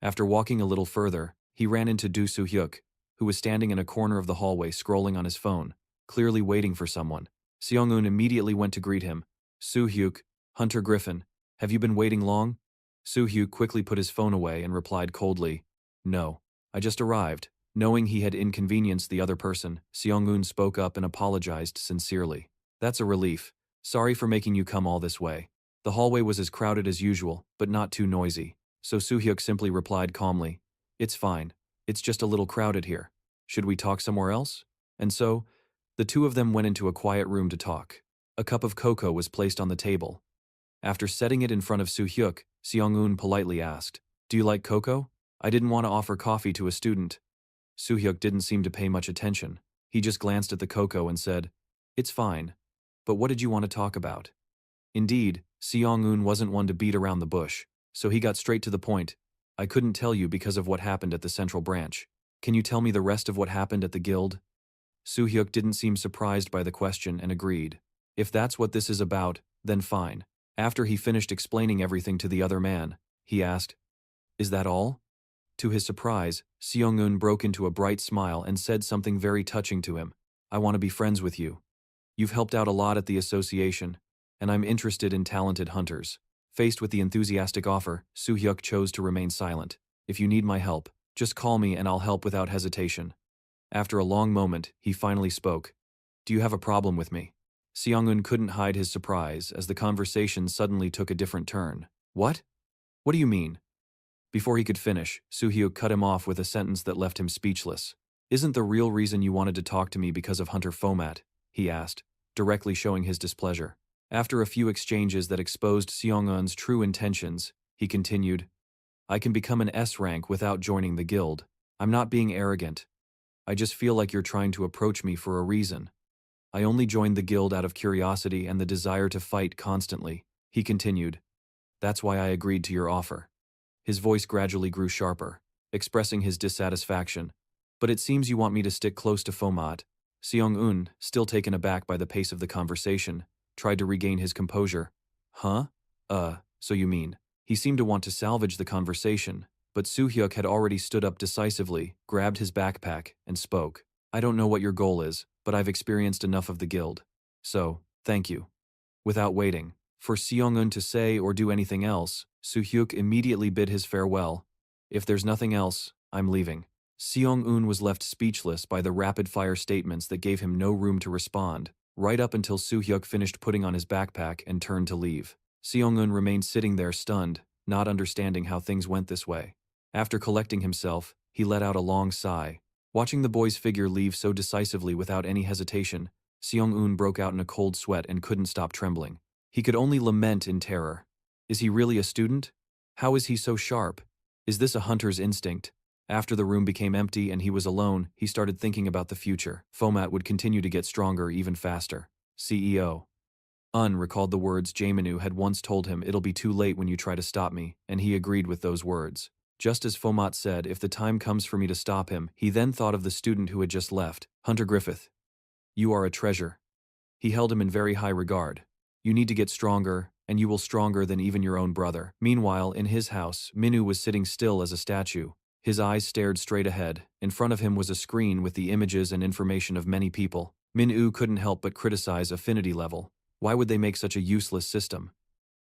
After walking a little further, he ran into Do Soo-hyuk, who was standing in a corner of the hallway scrolling on his phone, clearly waiting for someone. Seong-un immediately went to greet him. Soo-hyuk, Hunter Griffin, have you been waiting long? Soo-hyuk quickly put his phone away and replied coldly, No, I just arrived. Knowing he had inconvenienced the other person, Seong-eun spoke up and apologized sincerely. That's a relief. Sorry for making you come all this way. The hallway was as crowded as usual, but not too noisy. So Soo-hyuk simply replied calmly, It's fine. It's just a little crowded here. Should we talk somewhere else? And so, the two of them went into a quiet room to talk. A cup of cocoa was placed on the table. After setting it in front of Soo-hyuk, Seong-eun politely asked, Do you like cocoa? I didn't want to offer coffee to a student. Soo-hyuk didn't seem to pay much attention. He just glanced at the cocoa and said, It's fine. But what did you want to talk about? Indeed, Seong-eun wasn't one to beat around the bush, so he got straight to the point. I couldn't tell you because of what happened at the central branch. Can you tell me the rest of what happened at the guild? Soo-hyuk didn't seem surprised by the question and agreed. If that's what this is about, then fine. After he finished explaining everything to the other man, he asked, Is that all? To his surprise, Seong-eun broke into a bright smile and said something very touching to him. I want to be friends with you. You've helped out a lot at the association, and I'm interested in talented hunters. Faced with the enthusiastic offer, Soo-hyuk chose to remain silent. If you need my help, just call me and I'll help without hesitation. After a long moment, he finally spoke. Do you have a problem with me? Seong-eun couldn't hide his surprise as the conversation suddenly took a different turn. What? What do you mean? Before he could finish, Soo-hyuk cut him off with a sentence that left him speechless. Isn't the real reason you wanted to talk to me because of Hunter Fomat? He asked, directly showing his displeasure. After a few exchanges that exposed Seong-eun's true intentions, he continued, I can become an S rank without joining the guild. I'm not being arrogant. I just feel like you're trying to approach me for a reason. I only joined the guild out of curiosity and the desire to fight constantly, he continued. That's why I agreed to your offer. His voice gradually grew sharper, expressing his dissatisfaction. But it seems you want me to stick close to Fomat. Seong-eun, still taken aback by the pace of the conversation, tried to regain his composure. Huh? So you mean? He seemed to want to salvage the conversation, but Soo-hyuk had already stood up decisively, grabbed his backpack, and spoke. I don't know what your goal is, but I've experienced enough of the guild. So, thank you. Without waiting for Seong-eun to say or do anything else, Soo-hyuk immediately bid his farewell. If there's nothing else, I'm leaving. Seong-eun was left speechless by the rapid-fire statements that gave him no room to respond, right up until Soo-hyuk finished putting on his backpack and turned to leave. Seong-eun remained sitting there stunned, not understanding how things went this way. After collecting himself, he let out a long sigh. Watching the boy's figure leave so decisively without any hesitation, Seong-eun broke out in a cold sweat and couldn't stop trembling. He could only lament in terror. Is he really a student? How is he so sharp? Is this a hunter's instinct? After the room became empty and he was alone, he started thinking about the future. Fomat would continue to get stronger even faster. CEO. Recalled the words Jaeminu had once told him, it'll be too late when you try to stop me, and he agreed with those words. Just as Fomat said, if the time comes for me to stop him, he then thought of the student who had just left, Hunter Griffith. You are a treasure. He held him in very high regard. You need to get stronger, and you will stronger than even your own brother. Meanwhile, in his house, Minu was sitting still as a statue. His eyes stared straight ahead. In front of him was a screen with the images and information of many people. Min-woo couldn't help but criticize affinity level. Why would they make such a useless system?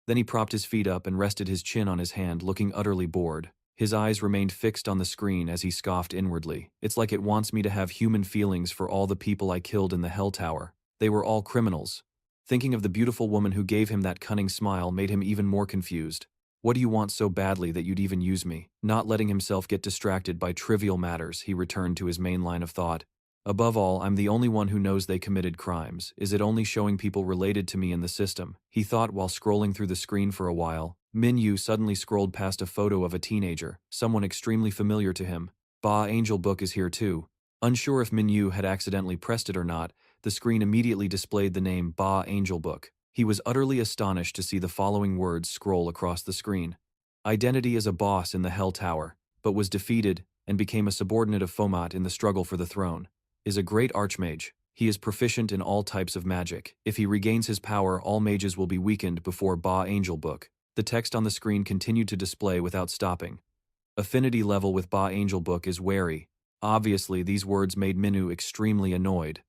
Then he propped his feet up and rested his chin on his hand, looking utterly bored. His eyes remained fixed on the screen as he scoffed inwardly. It's like it wants me to have human feelings for all the people I killed in the Hell Tower. They were all criminals. Thinking of the beautiful woman who gave him that cunning smile made him even more confused. What do you want so badly that you'd even use me? Not letting himself get distracted by trivial matters, he returned to his main line of thought. Above all, I'm the only one who knows they committed crimes. Is it only showing people related to me in the system? He thought while scrolling through the screen for a while. Min-yu suddenly scrolled past a photo of a teenager, someone extremely familiar to him. Ba Angel Book is here too. Unsure if Min-yu had accidentally pressed it or not, the screen immediately displayed the name Ba Angel Book. He was utterly astonished to see the following words scroll across the screen. Identity as a boss in the Hell Tower, but was defeated and became a subordinate of Fomat in the struggle for the throne. Is a great archmage. He is proficient in all types of magic. If he regains his power, all mages will be weakened before Ba Angel Book. The text on the screen continued to display without stopping. Affinity level with Ba Angel Book is wary. Obviously, these words made Minu extremely annoyed.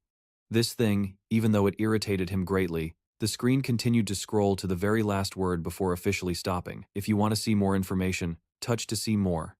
This thing, even though it irritated him greatly, the screen continued to scroll to the very last word before officially stopping. If you want to see more information, touch to see more.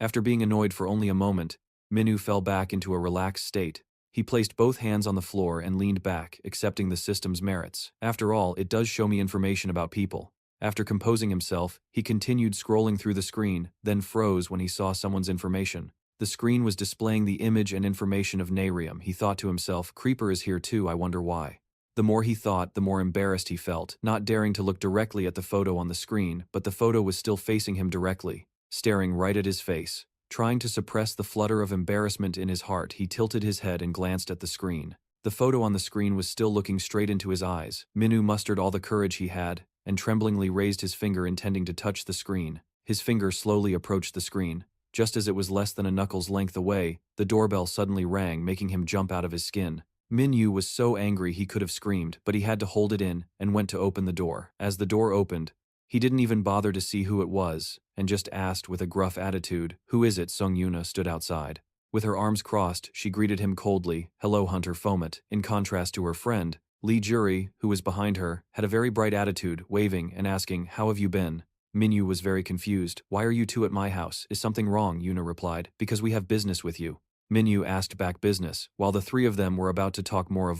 After being annoyed for only a moment, Minu fell back into a relaxed state. He placed both hands on the floor and leaned back, accepting the system's merits. After all, it does show me information about people. After composing himself, he continued scrolling through the screen, then froze when he saw someone's information. The screen was displaying the image and information of Narium. He thought to himself, Creeper is here too, I wonder why. The more he thought, the more embarrassed he felt, not daring to look directly at the photo on the screen, but the photo was still facing him directly, staring right at his face. Trying to suppress the flutter of embarrassment in his heart, he tilted his head and glanced at the screen. The photo on the screen was still looking straight into his eyes. Minu mustered all the courage he had, and tremblingly raised his finger intending to touch the screen. His finger slowly approached the screen. Just as it was less than a knuckle's length away, the doorbell suddenly rang, making him jump out of his skin. Minyu was so angry he could have screamed, but he had to hold it in, and went to open the door. As the door opened, he didn't even bother to see who it was, and just asked with a gruff attitude, "Who is it?" Sung Yuna stood outside. With her arms crossed, she greeted him coldly, "Hello, Hunter Fomet." In contrast to her friend, Lee Jury, who was behind her, had a very bright attitude, waving and asking, "How have you been?" Minyu was very confused. "Why are you two at my house? Is something wrong?" Yuna replied. "Because we have business with you." Minyu asked back, "Business?" While the three of them were about to talk more,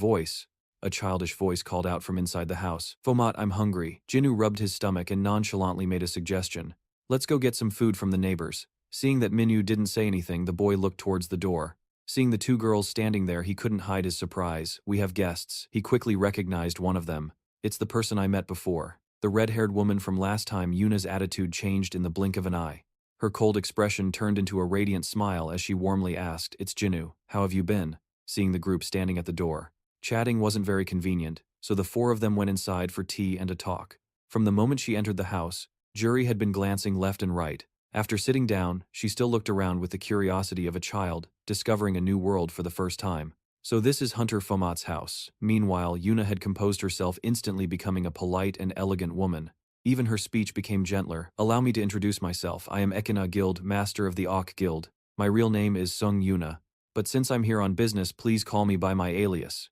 a childish voice called out from inside the house. "Fomat, I'm hungry." Jinu rubbed his stomach and nonchalantly made a suggestion. "Let's go get some food from the neighbors." Seeing that Minyu didn't say anything, the boy looked towards the door. Seeing the two girls standing there, he couldn't hide his surprise. "We have guests." He quickly recognized one of them. "It's the person I met before. The red-haired woman from last time." Yuna's attitude changed in the blink of an eye. Her cold expression turned into a radiant smile as she warmly asked, "It's Jinu. How have you been?" Seeing the group standing at the door. Chatting wasn't very convenient, so the four of them went inside for tea and a talk. From the moment she entered the house, Jury had been glancing left and right. After sitting down, she still looked around with the curiosity of a child, discovering a new world for the first time. "So this is Hunter Fomat's house." Meanwhile, Yuna had composed herself, instantly becoming a polite and elegant woman. Even her speech became gentler. "Allow me to introduce myself. I am Ekina Guild, master of the Auk Guild. My real name is Sung Yuna. But since I'm here on business, please call me by my alias."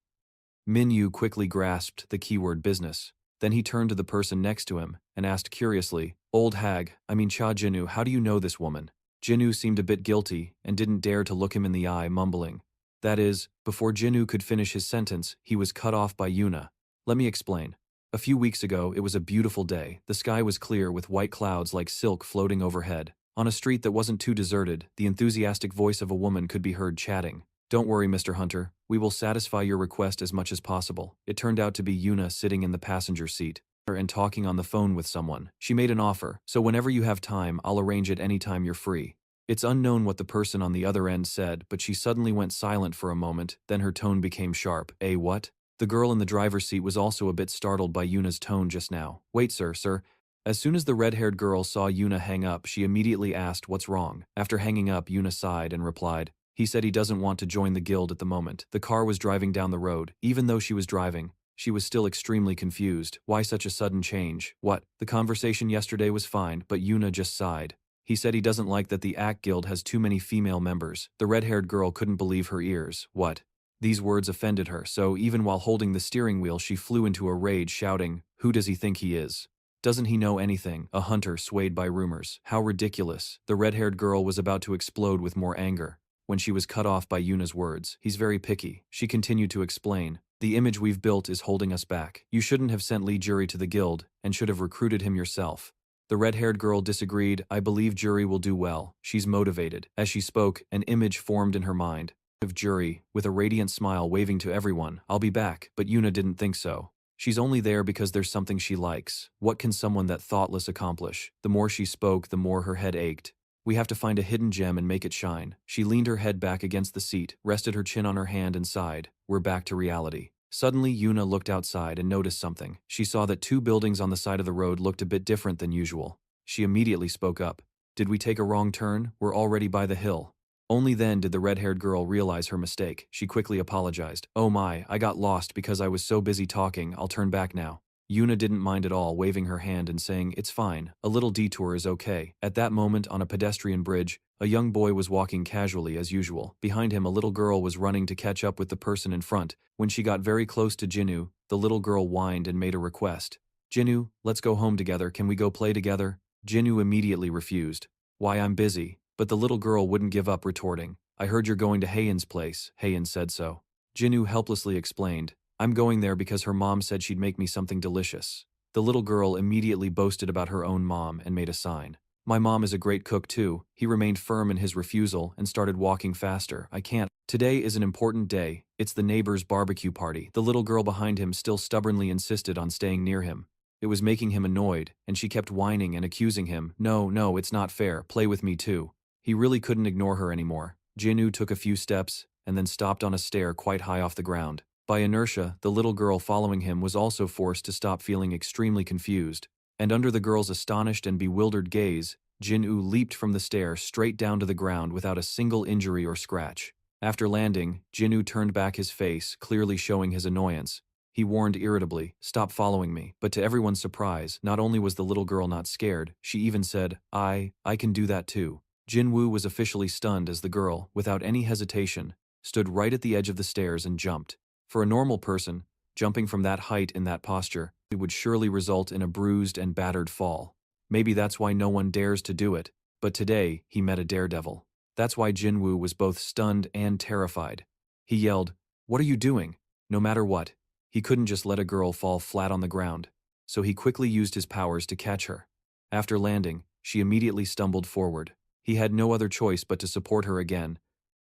Minyu quickly grasped the keyword business. Then he turned to the person next to him and asked curiously, "Old hag, Cha Jinu, how do you know this woman?" Jinu seemed a bit guilty and didn't dare to look him in the eye, mumbling. That is, before Jinu could finish his sentence, he was cut off by Yuna. "Let me explain. A few weeks ago, it was a beautiful day. The sky was clear with white clouds like silk floating overhead. On a street that wasn't too deserted, the enthusiastic voice of a woman could be heard chatting. Don't worry, Mr. Hunter. We will satisfy your request as much as possible." It turned out to be Yuna sitting in the passenger seat and talking on the phone with someone. She made an offer, "So whenever you have time, I'll arrange it anytime you're free." It's unknown what the person on the other end said, but she suddenly went silent for a moment, then her tone became sharp. What? The girl in the driver's seat was also a bit startled by Yuna's tone just now. "Wait, sir. As soon as the red-haired girl saw Yuna hang up, she immediately asked, "What's wrong?" After hanging up, Yuna sighed and replied, "He said he doesn't want to join the guild at the moment." The car was driving down the road. Even though she was driving, she was still extremely confused. Why such a sudden change? What? The conversation yesterday was fine, but Yuna just sighed. He said he doesn't like that the Act Guild has too many female members. The red-haired girl couldn't believe her ears. What? These words offended her, so even while holding the steering wheel she flew into a rage, shouting, "Who does he think he is? Doesn't he know anything? A hunter swayed by rumors. How ridiculous." The red-haired girl was about to explode with more anger when she was cut off by Yuna's words. "He's very picky." She continued to explain, "The image we've built is holding us back. You shouldn't have sent Lee Jury to the guild, and should have recruited him yourself." The red-haired girl disagreed. "I believe Jury will do well. She's motivated." As she spoke, an image formed in her mind of Jury, with a radiant smile waving to everyone. "I'll be back." But Yuna didn't think so. She's only there because there's something she likes. What can someone that thoughtless accomplish? The more she spoke, the more her head ached. "We have to find a hidden gem and make it shine." She leaned her head back against the seat, rested her chin on her hand and sighed. "We're back to reality." Suddenly, Yuna looked outside and noticed something. She saw that two buildings on the side of the road looked a bit different than usual. She immediately spoke up. "Did we take a wrong turn? We're already by the hill." Only then did the red-haired girl realize her mistake. She quickly apologized. "Oh my, I got lost because I was so busy talking. I'll turn back now." Yuna didn't mind at all, waving her hand and saying, "It's fine. A little detour is okay." At that moment, on a pedestrian bridge, a young boy was walking casually as usual. Behind him, a little girl was running to catch up with the person in front. When she got very close to Jinu, the little girl whined and made a request. "Jinu, let's go home together. Can we go play together?" Jinu immediately refused. "Why, I'm busy." But the little girl wouldn't give up, retorting, I heard you're going to Heian's place. Heian said so. Jinu helplessly explained, I'm going there because her mom said she'd make me something delicious. The little girl immediately boasted about her own mom and made a sign. My mom is a great cook too. He remained firm in his refusal and started walking faster. I can't. Today is an important day. It's the neighbor's barbecue party. The little girl behind him still stubbornly insisted on staying near him. It was making him annoyed, and she kept whining and accusing him. No, it's not fair. Play with me too. He really couldn't ignore her anymore. Jinu took a few steps and then stopped on a stair quite high off the ground. By inertia, the little girl following him was also forced to stop feeling extremely confused. And under the girl's astonished and bewildered gaze, Jin-Woo leaped from the stair straight down to the ground without a single injury or scratch. After landing, Jin-Woo turned back his face, clearly showing his annoyance. He warned irritably, "Stop following me." But to everyone's surprise, not only was the little girl not scared, she even said, I can do that too. Jin-Woo was officially stunned as the girl, without any hesitation, stood right at the edge of the stairs and jumped. For a normal person, jumping from that height in that posture, it would surely result in a bruised and battered fall. Maybe that's why no one dares to do it, but today he met a daredevil. That's why Jin-Woo was both stunned and terrified. He yelled, "What are you doing?" No matter what, he couldn't just let a girl fall flat on the ground, so he quickly used his powers to catch her. After landing, she immediately stumbled forward. He had no other choice but to support her again,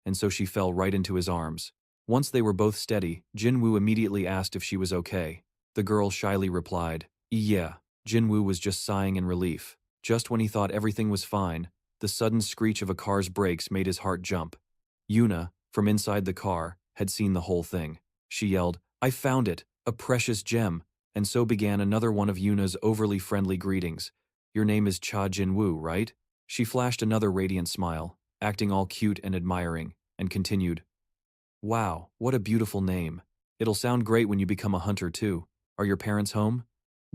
and so she fell right into his arms. Once they were both steady, Jin-Woo immediately asked if she was okay. The girl shyly replied, "Yeah." Jin-Woo was just sighing in relief. Just when he thought everything was fine, the sudden screech of a car's brakes made his heart jump. Yuna, from inside the car, had seen the whole thing. She yelled, "I found it, a precious gem," and so began another one of Yuna's overly friendly greetings. "Your name is Cha Jin-Woo, right?" She flashed another radiant smile, acting all cute and admiring, and continued, "Wow, what a beautiful name. It'll sound great when you become a hunter too. Are your parents home?"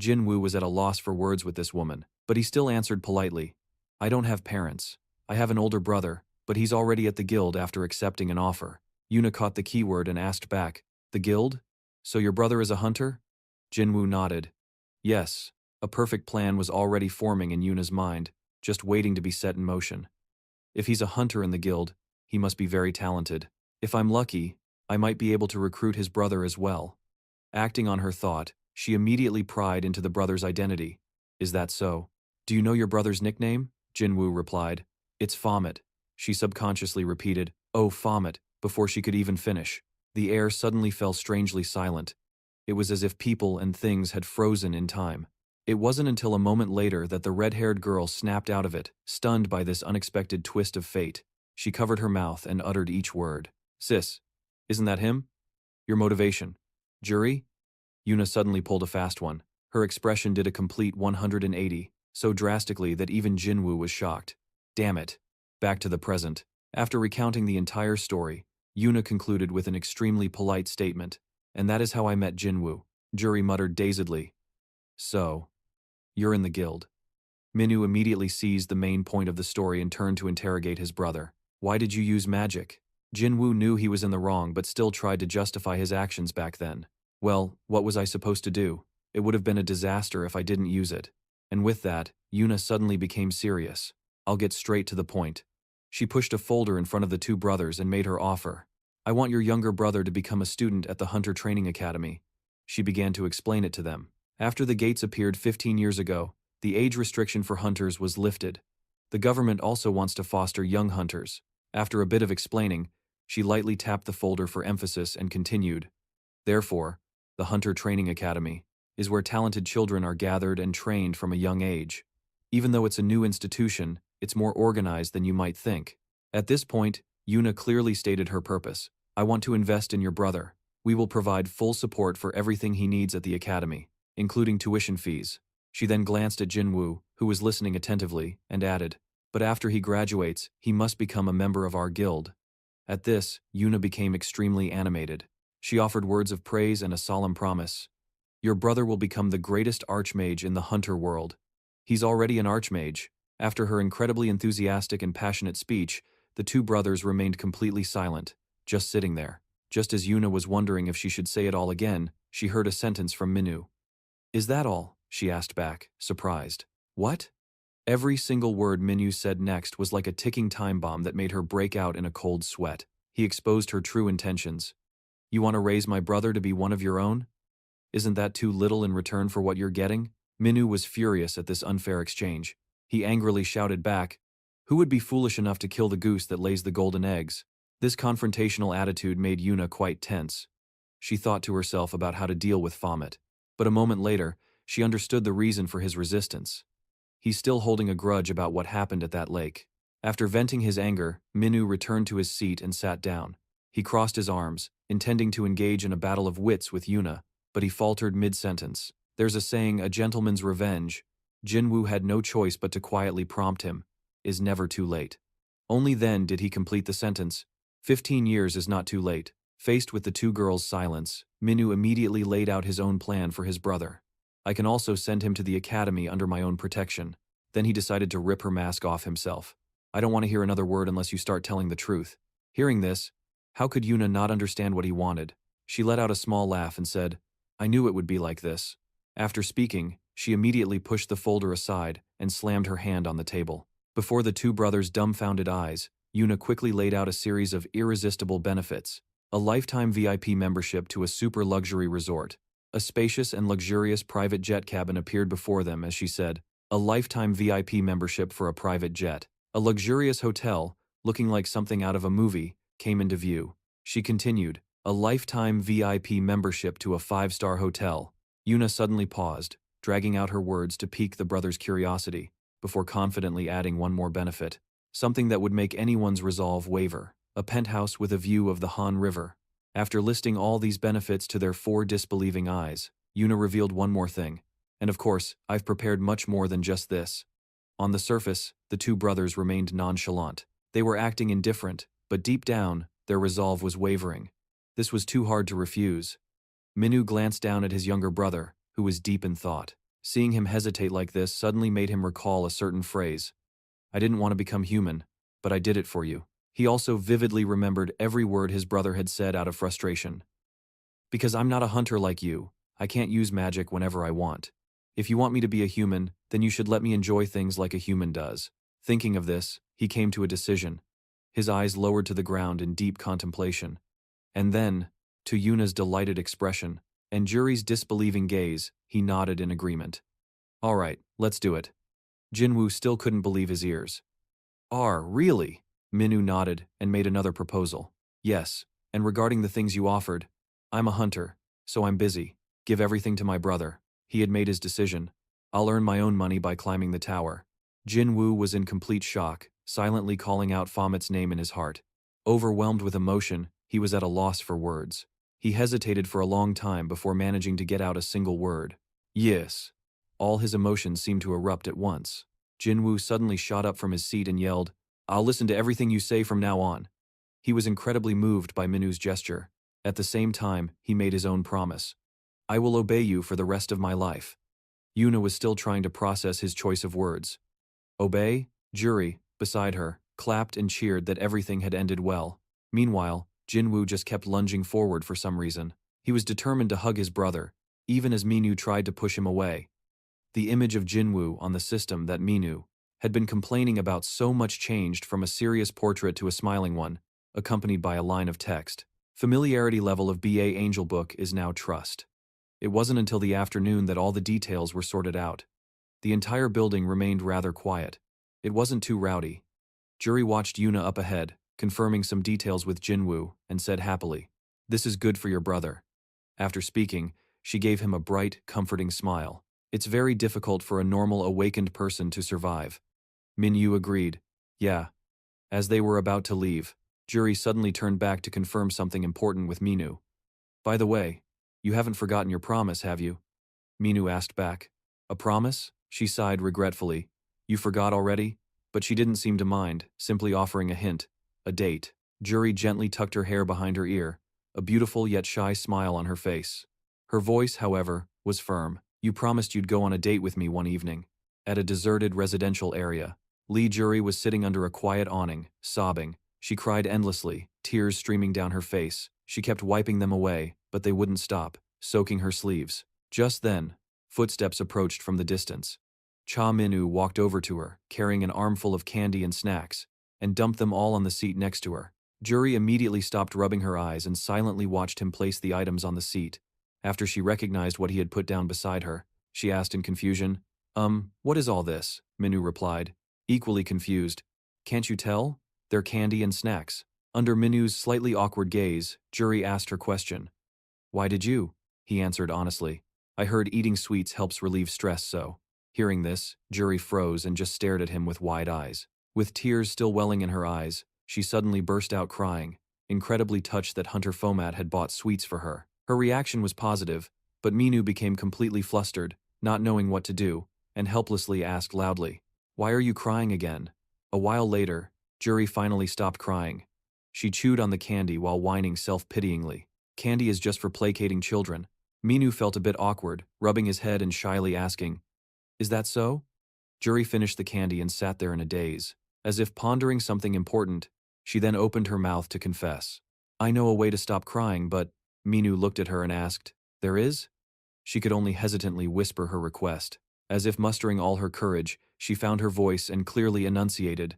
Jin-Woo was at a loss for words with this woman, but he still answered politely, "I don't have parents. I have an older brother, but he's already at the guild after accepting an offer." Yuna caught the keyword and asked back, "The guild? So your brother is a hunter?" Jin-Woo nodded. Yes, a perfect plan was already forming in Yuna's mind, just waiting to be set in motion. If he's a hunter in the guild, he must be very talented. If I'm lucky, I might be able to recruit his brother as well. Acting on her thought, she immediately pried into the brother's identity. "Is that so? Do you know your brother's nickname?" Jin-Woo replied. "It's Baphomet." She subconsciously repeated, "Oh, Baphomet," before she could even finish. The air suddenly fell strangely silent. It was as if people and things had frozen in time. It wasn't until a moment later that the red-haired girl snapped out of it, stunned by this unexpected twist of fate. She covered her mouth and uttered each word. "Sis, isn't that him? Your motivation? Jury?" Yuna suddenly pulled a fast one. Her expression did a complete 180, so drastically that even Jin-Woo was shocked. Damn it. Back to the present. After recounting the entire story, Yuna concluded with an extremely polite statement. "And that is how I met Jin-Woo." Jury muttered dazedly. "So, you're in the guild." Minu immediately seized the main point of the story and turned to interrogate his brother. "Why did you use magic?" Jin-Woo knew he was in the wrong but still tried to justify his actions back then. "Well, what was I supposed to do? It would have been a disaster if I didn't use it." And with that, Yuna suddenly became serious. "I'll get straight to the point." She pushed a folder in front of the two brothers and made her offer. "I want your younger brother to become a student at the Hunter Training Academy." She began to explain it to them. After the gates appeared 15 years ago, the age restriction for hunters was lifted. The government also wants to foster young hunters. After a bit of explaining, she lightly tapped the folder for emphasis and continued. "Therefore, the Hunter Training Academy is where talented children are gathered and trained from a young age. Even though it's a new institution, it's more organized than you might think." At this point, Yuna clearly stated her purpose. "I want to invest in your brother. We will provide full support for everything he needs at the academy, including tuition fees." She then glanced at Jin-Woo, who was listening attentively, and added, "But after he graduates, he must become a member of our guild." At this, Yuna became extremely animated. She offered words of praise and a solemn promise. "Your brother will become the greatest archmage in the hunter world." "He's already an archmage." After her incredibly enthusiastic and passionate speech, the two brothers remained completely silent, just sitting there. Just as Yuna was wondering if she should say it all again, she heard a sentence from Minu. "Is that all?" she asked back, surprised. "What?" Every single word Minyu said next was like a ticking time bomb that made her break out in a cold sweat. He exposed her true intentions. You want to raise my brother to be one of your own? Isn't that too little in return for what you're getting? Minyu was furious at this unfair exchange. He angrily shouted back, who would be foolish enough to kill the goose that lays the golden eggs? This confrontational attitude made Yuna quite tense. She thought to herself about how to deal with Baphomet, but a moment later, she understood the reason for his resistance. He's still holding a grudge about what happened at that lake. After venting his anger, Minyu returned to his seat and sat down. He crossed his arms, intending to engage in a battle of wits with Yuna, but he faltered mid-sentence. There's a saying, a gentleman's revenge. Jinwoo had no choice but to quietly prompt him, is never too late. Only then did he complete the sentence. 15 years is not too late. Faced with the two girls' silence, Minyu immediately laid out his own plan for his brother. I can also send him to the academy under my own protection. Then he decided to rip her mask off himself. I don't want to hear another word unless you start telling the truth. Hearing this, how could Yuna not understand what he wanted? She let out a small laugh and said, I knew it would be like this. After speaking, she immediately pushed the folder aside and slammed her hand on the table. Before the two brothers' dumbfounded eyes, Yuna quickly laid out a series of irresistible benefits. A lifetime VIP membership to a super luxury resort. A spacious and luxurious private jet cabin appeared before them as she said, a lifetime VIP membership for a private jet. A luxurious hotel, looking like something out of a movie, came into view. She continued, a lifetime VIP membership to a 5-star hotel. Yuna suddenly paused, dragging out her words to pique the brothers' curiosity, before confidently adding one more benefit. Something that would make anyone's resolve waver. A penthouse with a view of the Han River. After listing all these benefits to their 4 disbelieving eyes, Yuna revealed one more thing. And of course, I've prepared much more than just this. On the surface, the two brothers remained nonchalant. They were acting indifferent, but deep down, their resolve was wavering. This was too hard to refuse. Minyu glanced down at his younger brother, who was deep in thought. Seeing him hesitate like this suddenly made him recall a certain phrase. I didn't want to become human, but I did it for you. He also vividly remembered every word his brother had said out of frustration. Because I'm not a hunter like you, I can't use magic whenever I want. If you want me to be a human, then you should let me enjoy things like a human does. Thinking of this, he came to a decision. His eyes lowered to the ground in deep contemplation. And then, to Yuna's delighted expression, and Juri's disbelieving gaze, he nodded in agreement. All right, let's do it. Jinwoo still couldn't believe his ears. Really? Minyu nodded and made another proposal. Yes, and regarding the things you offered, I'm a hunter, so I'm busy. Give everything to my brother. He had made his decision. I'll earn my own money by climbing the tower. Jinwoo was in complete shock, silently calling out Baphomet's name in his heart. Overwhelmed with emotion, he was at a loss for words. He hesitated for a long time before managing to get out a single word. Yes. All his emotions seemed to erupt at once. Jinwoo suddenly shot up from his seat and yelled, I'll listen to everything you say from now on. He was incredibly moved by Minu's gesture. At the same time, he made his own promise. I will obey you for the rest of my life. Yuna was still trying to process his choice of words. Obey? Juri, beside her, clapped and cheered that everything had ended well. Meanwhile, Jinwoo just kept lunging forward for some reason. He was determined to hug his brother, even as Minyu tried to push him away. The image of Jinwoo on the system that Minyu had been complaining about so much changed from a serious portrait to a smiling one, accompanied by a line of text. Familiarity level of BA Angel Book is now trust. It wasn't until the afternoon that all the details were sorted out. The entire building remained rather quiet. It wasn't too rowdy. Juri watched Yuna up ahead, confirming some details with Jinwoo, and said happily, This is good for your brother. After speaking, she gave him a bright, comforting smile. It's very difficult for a normal awakened person to survive. Minyu agreed. Yeah. As they were about to leave, Juri suddenly turned back to confirm something important with Minyu. By the way, you haven't forgotten your promise, have you? Minyu asked back. A promise? She sighed regretfully. You forgot already? But she didn't seem to mind, simply offering a hint. A date. Juri gently tucked her hair behind her ear, a beautiful yet shy smile on her face. Her voice, however, was firm. You promised you'd go on a date with me one evening. At a deserted residential area. Lee Juri was sitting under a quiet awning, sobbing. She cried endlessly, tears streaming down her face. She kept wiping them away, but they wouldn't stop, soaking her sleeves. Just then, footsteps approached from the distance. Cha Minu walked over to her, carrying an armful of candy and snacks, and dumped them all on the seat next to her. Jury immediately stopped rubbing her eyes and silently watched him place the items on the seat. After she recognized what he had put down beside her, she asked in confusion, what is all this? Minu replied, equally confused. Can't you tell? They're candy and snacks. Under Minu's slightly awkward gaze, Jury asked her question. Why did you? He answered honestly. I heard eating sweets helps relieve stress, so. Hearing this, Jury froze and just stared at him with wide eyes. With tears still welling in her eyes, she suddenly burst out crying, incredibly touched that Hunter Fomat had bought sweets for her. Her reaction was positive, but Minu became completely flustered, not knowing what to do, and helplessly asked loudly, Why are you crying again? A while later, Jury finally stopped crying. She chewed on the candy while whining self-pityingly. Candy is just for placating children. Minu felt a bit awkward, rubbing his head and shyly asking, Is that so? Jury finished the candy and sat there in a daze. As if pondering something important, she then opened her mouth to confess. I know a way to stop crying, but… Minu looked at her and asked, There is? She could only hesitantly whisper her request. As if mustering all her courage, she found her voice and clearly enunciated,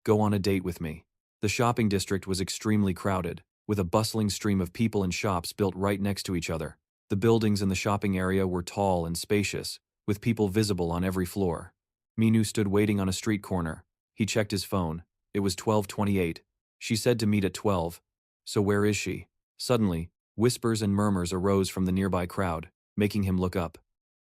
Go on a date with me. The shopping district was extremely crowded, with a bustling stream of people and shops built right next to each other. The buildings in the shopping area were tall and spacious, with people visible on every floor. Minu stood waiting on a street corner. He checked his phone. It was 12:28. She said to meet at 12. So where is she? Suddenly, whispers and murmurs arose from the nearby crowd, making him look up.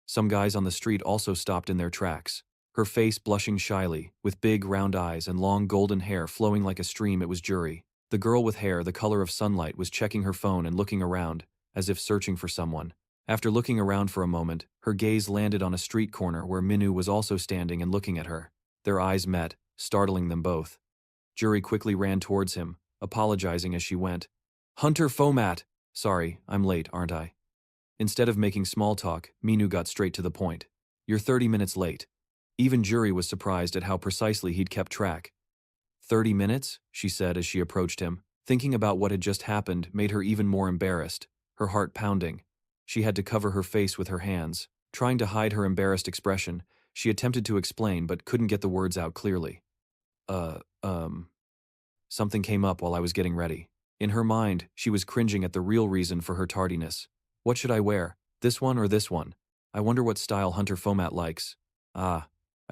Some guys on the street also stopped in their tracks. Her face blushing shyly, with big round eyes and long golden hair flowing like a stream, it was Jury. The girl with hair the color of sunlight was checking her phone and looking around, as if searching for someone. After looking around for a moment, her gaze landed on a street corner where Minu was also standing and looking at her. Their eyes met, startling them both. Jury quickly ran towards him, apologizing as she went. Hunter Fomat! Sorry, I'm late, aren't I? Instead of making small talk, Minu got straight to the point. You're 30 minutes late. Even Jury was surprised at how precisely he'd kept track. 30 minutes? She said as she approached him. Thinking about what had just happened made her even more embarrassed, her heart pounding. She had to cover her face with her hands. Trying to hide her embarrassed expression, she attempted to explain but couldn't get the words out clearly. Something came up while I was getting ready. In her mind, she was cringing at the real reason for her tardiness. What should I wear? This one or this one? I wonder what style Hunter Fomat likes. I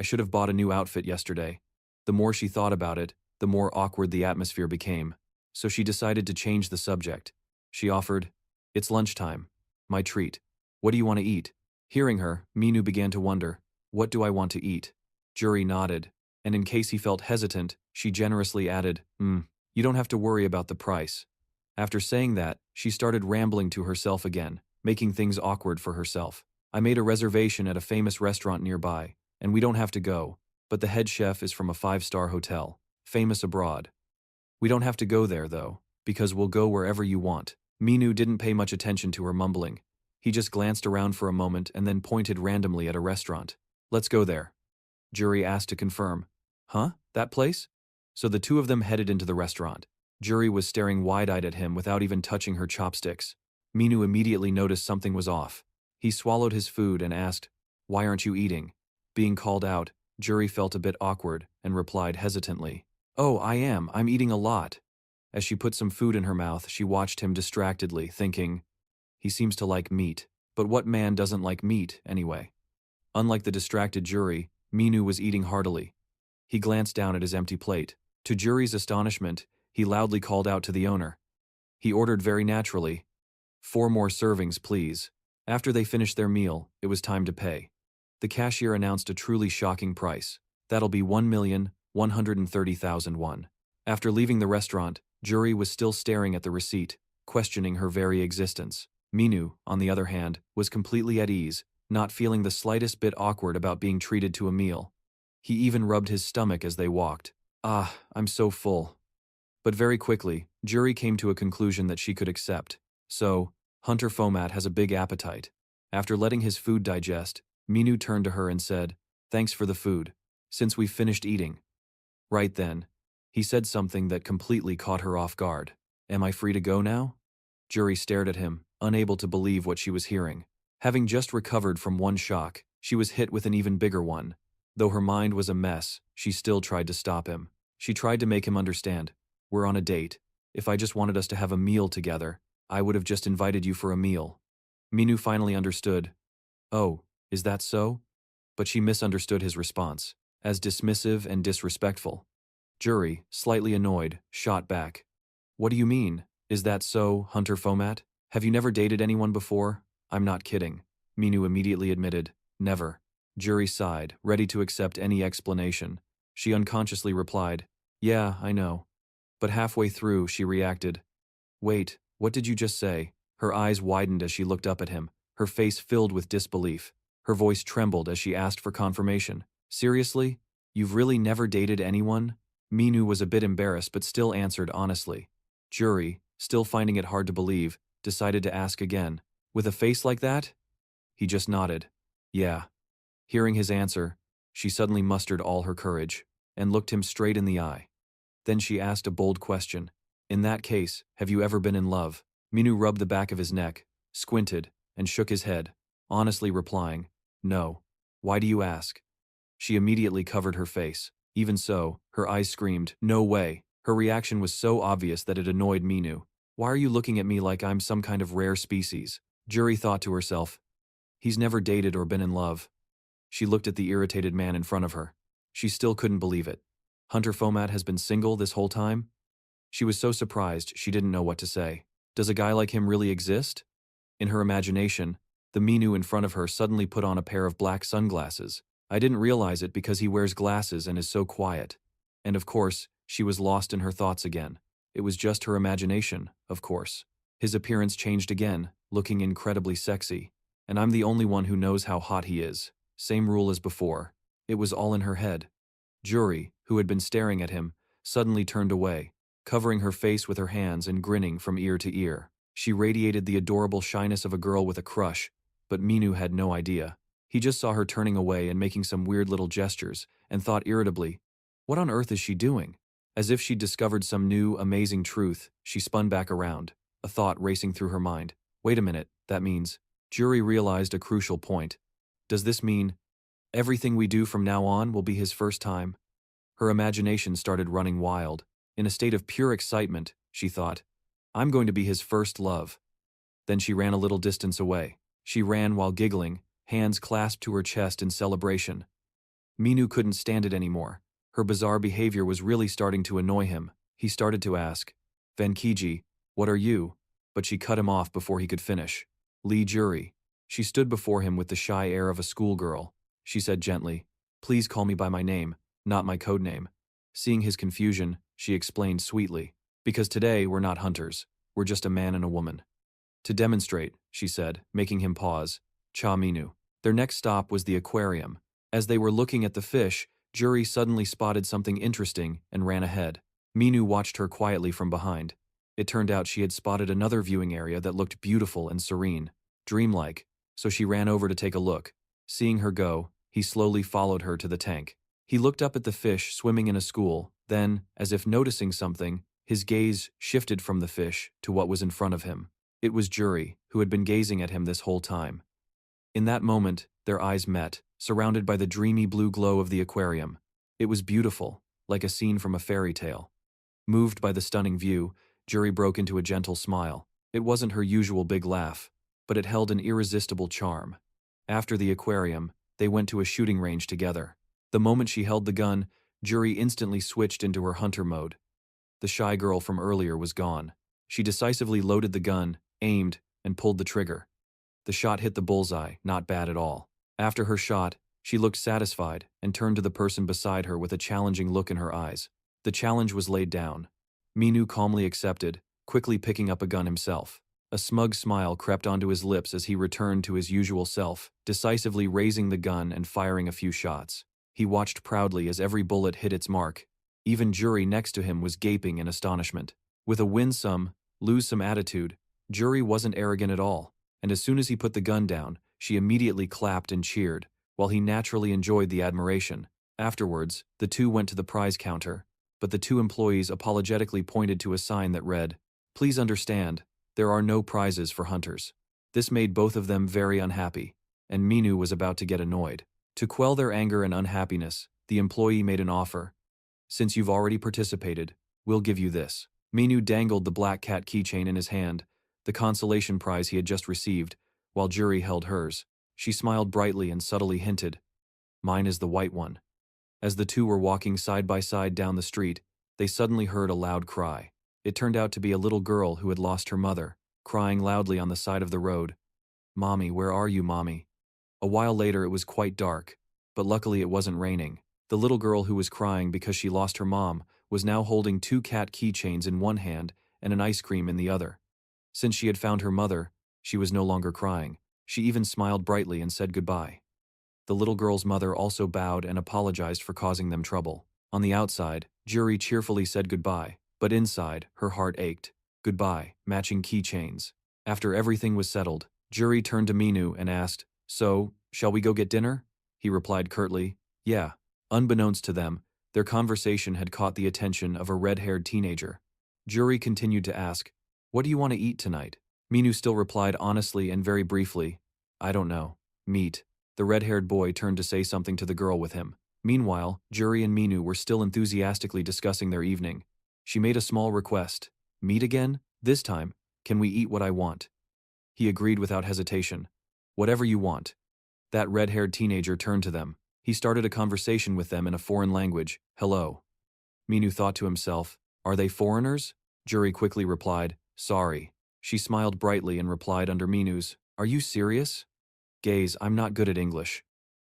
should have bought a new outfit yesterday. The more she thought about it, the more awkward the atmosphere became. So she decided to change the subject. She offered, It's lunchtime. My treat. What do you want to eat? Hearing her, Minu began to wonder, What do I want to eat? Jury nodded, and in case he felt hesitant, she generously added, You don't have to worry about the price. After saying that, she started rambling to herself again, making things awkward for herself. I made a reservation at a famous restaurant nearby, and we don't have to go, but the head chef is from a 5-star hotel, famous abroad. We don't have to go there, though, because we'll go wherever you want. Minu didn't pay much attention to her mumbling. He just glanced around for a moment and then pointed randomly at a restaurant. Let's go there. Jury asked to confirm. Huh? That place? So the two of them headed into the restaurant. Jury was staring wide-eyed at him without even touching her chopsticks. Minu immediately noticed something was off. He swallowed his food and asked, Why aren't you eating? Being called out, Jury felt a bit awkward and replied hesitantly, Oh, I'm eating a lot. As she put some food in her mouth, she watched him distractedly, thinking, He seems to like meat, but what man doesn't like meat, anyway? Unlike the distracted Jury, Minu was eating heartily. He glanced down at his empty plate. To Jury's astonishment, he loudly called out to the owner. He ordered very naturally, 4 more servings, please. After they finished their meal, it was time to pay. The cashier announced a truly shocking price. That'll be 1,130,000 won. After leaving the restaurant, Jury was still staring at the receipt, questioning her very existence. Minu, on the other hand, was completely at ease, not feeling the slightest bit awkward about being treated to a meal. He even rubbed his stomach as they walked. I'm so full. But very quickly, Jury came to a conclusion that she could accept. So, Hunter Fomat has a big appetite. After letting his food digest, Minu turned to her and said, Thanks for the food, since we've finished eating. Right then, he said something that completely caught her off guard. Am I free to go now? Jury stared at him, unable to believe what she was hearing. Having just recovered from one shock, she was hit with an even bigger one. Though her mind was a mess, she still tried to stop him. She tried to make him understand. We're on a date. If I just wanted us to have a meal together, I would have just invited you for a meal. Minu finally understood. Oh, is that so? But she misunderstood his response, as dismissive and disrespectful. Jury, slightly annoyed, shot back. What do you mean? Is that so, Hunter Fomat? Have you never dated anyone before? I'm not kidding. Minu immediately admitted, never. Jury sighed, ready to accept any explanation. She unconsciously replied, yeah, I know. But halfway through, she reacted. Wait, what did you just say? Her eyes widened as she looked up at him, her face filled with disbelief. Her voice trembled as she asked for confirmation. Seriously? You've really never dated anyone? Minu was a bit embarrassed but still answered honestly. Jury, still finding it hard to believe, decided to ask again. With a face like that? He just nodded. Yeah. Hearing his answer, she suddenly mustered all her courage and looked him straight in the eye. Then she asked a bold question. In that case, have you ever been in love? Minu rubbed the back of his neck, squinted, and shook his head, honestly replying, no. Why do you ask? She immediately covered her face. Even so, her eyes screamed, no way. Her reaction was so obvious that it annoyed Minu. Why are you looking at me like I'm some kind of rare species? Jury thought to herself. He's never dated or been in love. She looked at the irritated man in front of her. She still couldn't believe it. Hunter Fomat has been single this whole time? She was so surprised she didn't know what to say. Does a guy like him really exist? In her imagination, the Minu in front of her suddenly put on a pair of black sunglasses. I didn't realize it because he wears glasses and is so quiet. And of course, she was lost in her thoughts again. It was just her imagination, of course. His appearance changed again, looking incredibly sexy. And I'm the only one who knows how hot he is. Same rule as before. It was all in her head. Jury, who had been staring at him, suddenly turned away, covering her face with her hands and grinning from ear to ear. She radiated the adorable shyness of a girl with a crush, but Minu had no idea. He just saw her turning away and making some weird little gestures, and thought irritably, what on earth is she doing? As if she'd discovered some new, amazing truth, she spun back around, a thought racing through her mind. Wait a minute, that means... Jury realized a crucial point. Does this mean everything we do from now on will be his first time? Her imagination started running wild. In a state of pure excitement, she thought, I'm going to be his first love. Then she ran a little distance away. She ran while giggling, hands clasped to her chest in celebration. Minu couldn't stand it anymore. Her bizarre behavior was really starting to annoy him. He started to ask, Venkiji, what are you? But she cut him off before he could finish. Lee Jury. She stood before him with the shy air of a schoolgirl. She said gently, please call me by my name, not my code name. Seeing his confusion, she explained sweetly, because today we're not hunters, we're just a man and a woman. To demonstrate, she said, making him pause, Cha Minu. Their next stop was the aquarium. As they were looking at the fish, Jury suddenly spotted something interesting and ran ahead. Minu watched her quietly from behind. It turned out she had spotted another viewing area that looked beautiful and serene, dreamlike, so she ran over to take a look. Seeing her go, he slowly followed her to the tank. He looked up at the fish swimming in a school, then, as if noticing something, his gaze shifted from the fish to what was in front of him. It was Jury, who had been gazing at him this whole time. In that moment, their eyes met, surrounded by the dreamy blue glow of the aquarium. It was beautiful, like a scene from a fairy tale. Moved by the stunning view, Jury broke into a gentle smile. It wasn't her usual big laugh, but it held an irresistible charm. After the aquarium, they went to a shooting range together. The moment she held the gun, Jury instantly switched into her hunter mode. The shy girl from earlier was gone. She decisively loaded the gun, aimed, and pulled the trigger. The shot hit the bullseye, not bad at all. After her shot, she looked satisfied and turned to the person beside her with a challenging look in her eyes. The challenge was laid down. Minu calmly accepted, quickly picking up a gun himself. A smug smile crept onto his lips as he returned to his usual self, decisively raising the gun and firing a few shots. He watched proudly as every bullet hit its mark. Even Jury next to him was gaping in astonishment. With a win some, lose some attitude, Jury wasn't arrogant at all, and as soon as he put the gun down, she immediately clapped and cheered, while he naturally enjoyed the admiration. Afterwards, the two went to the prize counter, but the two employees apologetically pointed to a sign that read, "Please understand, there are no prizes for hunters." This made both of them very unhappy, and Minu was about to get annoyed. To quell their anger and unhappiness, the employee made an offer. Since you've already participated, we'll give you this. Minu dangled the black cat keychain in his hand, the consolation prize he had just received, while Jury held hers. She smiled brightly and subtly hinted, "Mine is the white one." As the two were walking side by side down the street, they suddenly heard a loud cry. It turned out to be a little girl who had lost her mother, crying loudly on the side of the road. "Mommy, where are you, Mommy?" A while later it was quite dark, but luckily it wasn't raining. The little girl who was crying because she lost her mom was now holding two cat keychains in one hand and an ice cream in the other. Since she had found her mother, she was no longer crying. She even smiled brightly and said goodbye. The little girl's mother also bowed and apologized for causing them trouble. On the outside, Jury cheerfully said goodbye, but inside, her heart ached. Goodbye, matching keychains. After everything was settled, Jury turned to Minu and asked, "So, shall we go get dinner?" He replied curtly, "Yeah." Unbeknownst to them, their conversation had caught the attention of a red-haired teenager. Jury continued to ask, "What do you want to eat tonight?" Minu still replied honestly and very briefly, "I don't know. Meat." The red-haired boy turned to say something to the girl with him. Meanwhile, Jury and Minu were still enthusiastically discussing their evening. She made a small request. "Meat again? This time, can we eat what I want?" He agreed without hesitation. "Whatever you want." That red-haired teenager turned to them. He started a conversation with them in a foreign language. "Hello." Minu thought to himself, "Are they foreigners?" Jury quickly replied, "Sorry." She smiled brightly and replied under Minu's, "Are you serious?" "Gaze, I'm not good at English."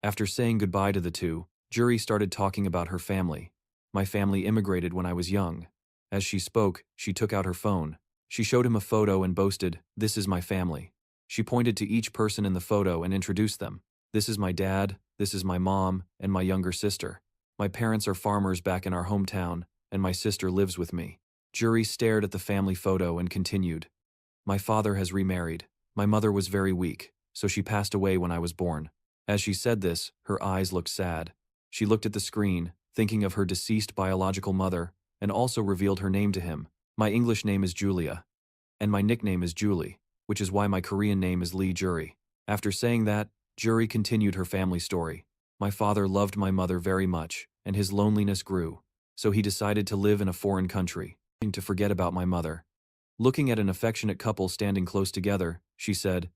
After saying goodbye to the two, Jury started talking about her family. "My family immigrated when I was young." As she spoke, she took out her phone. She showed him a photo and boasted, "This is my family." She pointed to each person in the photo and introduced them. "This is my dad, this is my mom, and my younger sister. My parents are farmers back in our hometown, and my sister lives with me." Jury stared at the family photo and continued, "My father has remarried. My mother was very weak, so she passed away when I was born." As she said this, her eyes looked sad. She looked at the screen, thinking of her deceased biological mother, and also revealed her name to him. "My English name is Julia, and my nickname is Julie, which is why my Korean name is Lee Jury." After saying that, Jury continued her family story. "My father loved my mother very much, and his loneliness grew, so he decided to live in a foreign country, to forget about my mother." Looking at an affectionate couple standing close together, she said,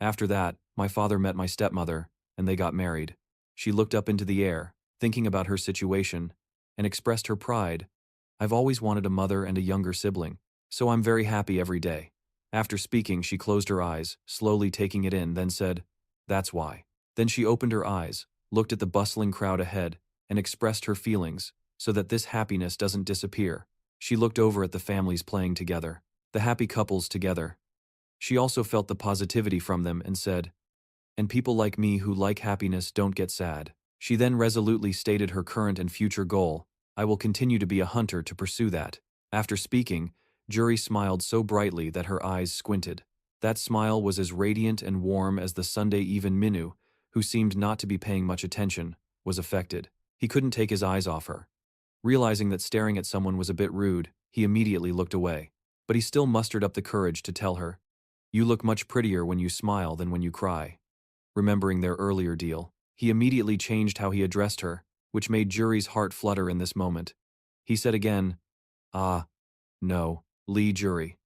"After that, my father met my stepmother, and they got married." She looked up into the air, thinking about her situation, and expressed her pride. "I've always wanted a mother and a younger sibling, so I'm very happy every day." After speaking, she closed her eyes, slowly taking it in, then said, "That's why." Then she opened her eyes, looked at the bustling crowd ahead, and expressed her feelings, so that this happiness doesn't disappear. She looked over at the families playing together, the happy couples together. She also felt the positivity from them and said, "And people like me who like happiness don't get sad." She then resolutely stated her current and future goal: "I will continue to be a hunter to pursue that." After speaking, Jury smiled so brightly that her eyes squinted. That smile was as radiant and warm as the Sunday even Minu, who seemed not to be paying much attention, was affected. He couldn't take his eyes off her. Realizing that staring at someone was a bit rude, he immediately looked away. But he still mustered up the courage to tell her, "You look much prettier when you smile than when you cry." Remembering their earlier deal, he immediately changed how he addressed her, which made Jury's heart flutter in this moment. He said again, "Ah, no, Lee Jury."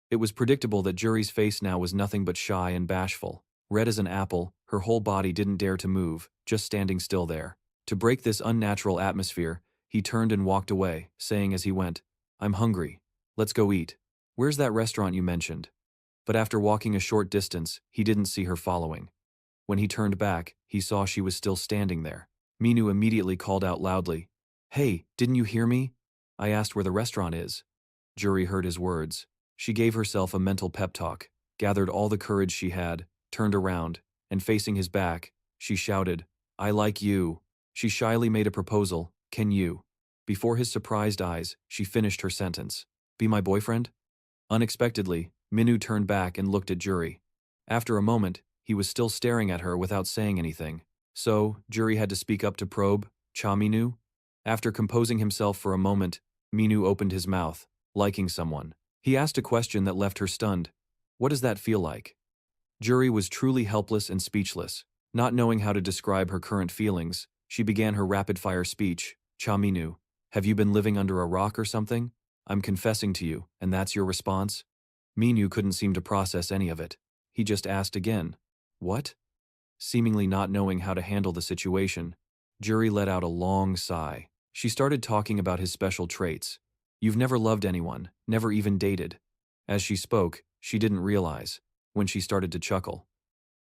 It was predictable that Jury's face now was nothing but shy and bashful. Red as an apple, her whole body didn't dare to move, just standing still there. To break this unnatural atmosphere, he turned and walked away, saying as he went, "I'm hungry. Let's go eat. Where's that restaurant you mentioned?" But after walking a short distance, he didn't see her following. When he turned back, he saw she was still standing there. Minu immediately called out loudly, "Hey, didn't you hear me? I asked where the restaurant is." Jury heard his words. She gave herself a mental pep talk, gathered all the courage she had, turned around, and facing his back, she shouted, "I like you." She shyly made a proposal, "Can you?" Before his surprised eyes, she finished her sentence, "Be my boyfriend?" Unexpectedly, Minu turned back and looked at Jury. After a moment, he was still staring at her without saying anything. So, Jury had to speak up to probe, "Cha Minu?" After composing himself for a moment, Minu opened his mouth, liking someone. He asked a question that left her stunned. "What does that feel like?" Jury was truly helpless and speechless. Not knowing how to describe her current feelings, she began her rapid-fire speech. Cha Minu, have you been living under a rock or something? I'm confessing to you, and that's your response? Minu couldn't seem to process any of it. He just asked again. What? Seemingly not knowing how to handle the situation, Juri let out a long sigh. She started talking about his special traits. You've never loved anyone, never even dated. As she spoke, she didn't realize, when she started to chuckle.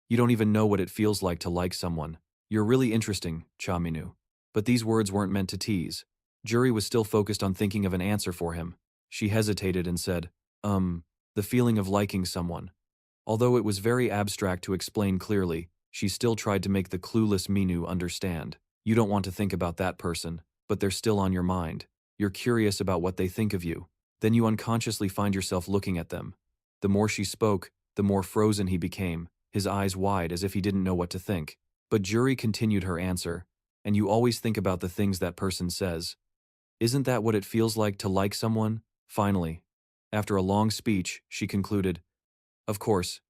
You don't even know what it feels like to like someone. You're really interesting, Cha Minu. But these words weren't meant to tease. Juri was still focused on thinking of an answer for him. She hesitated and said, the feeling of liking someone. Although it was very abstract to explain clearly, she still tried to make the clueless Minu understand. You don't want to think about that person, but they're still on your mind. You're curious about what they think of you. Then you unconsciously find yourself looking at them. The more she spoke, the more frozen he became, his eyes wide as if he didn't know what to think. But Juri continued her answer, and you always think about the things that person says. Isn't that what it feels like to like someone? Finally, after a long speech, she concluded, of course,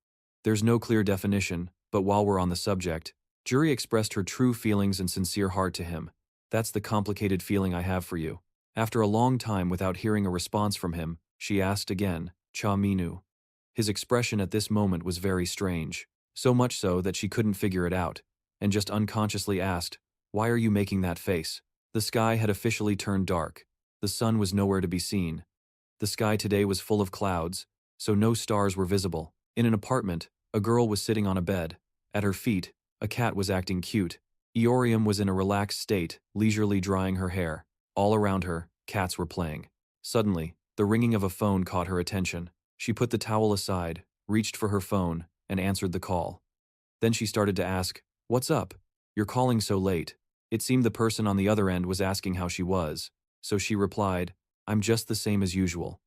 there's no clear definition, but while we're on the subject, Juri expressed her true feelings and sincere heart to him. That's the complicated feeling I have for you. After a long time without hearing a response from him, she asked again, Cha Minu. His expression at this moment was very strange, so much so that she couldn't figure it out, and just unconsciously asked, why are you making that face? The sky had officially turned dark. The sun was nowhere to be seen. The sky today was full of clouds, so no stars were visible. In an apartment, a girl was sitting on a bed. At her feet, a cat was acting cute. Eorium was in a relaxed state, leisurely drying her hair. All around her, cats were playing. Suddenly, the ringing of a phone caught her attention. She put the towel aside, reached for her phone, and answered the call. Then she started to ask, what's up? You're calling so late. It seemed the person on the other end was asking how she was, so she replied, I'm just the same as usual.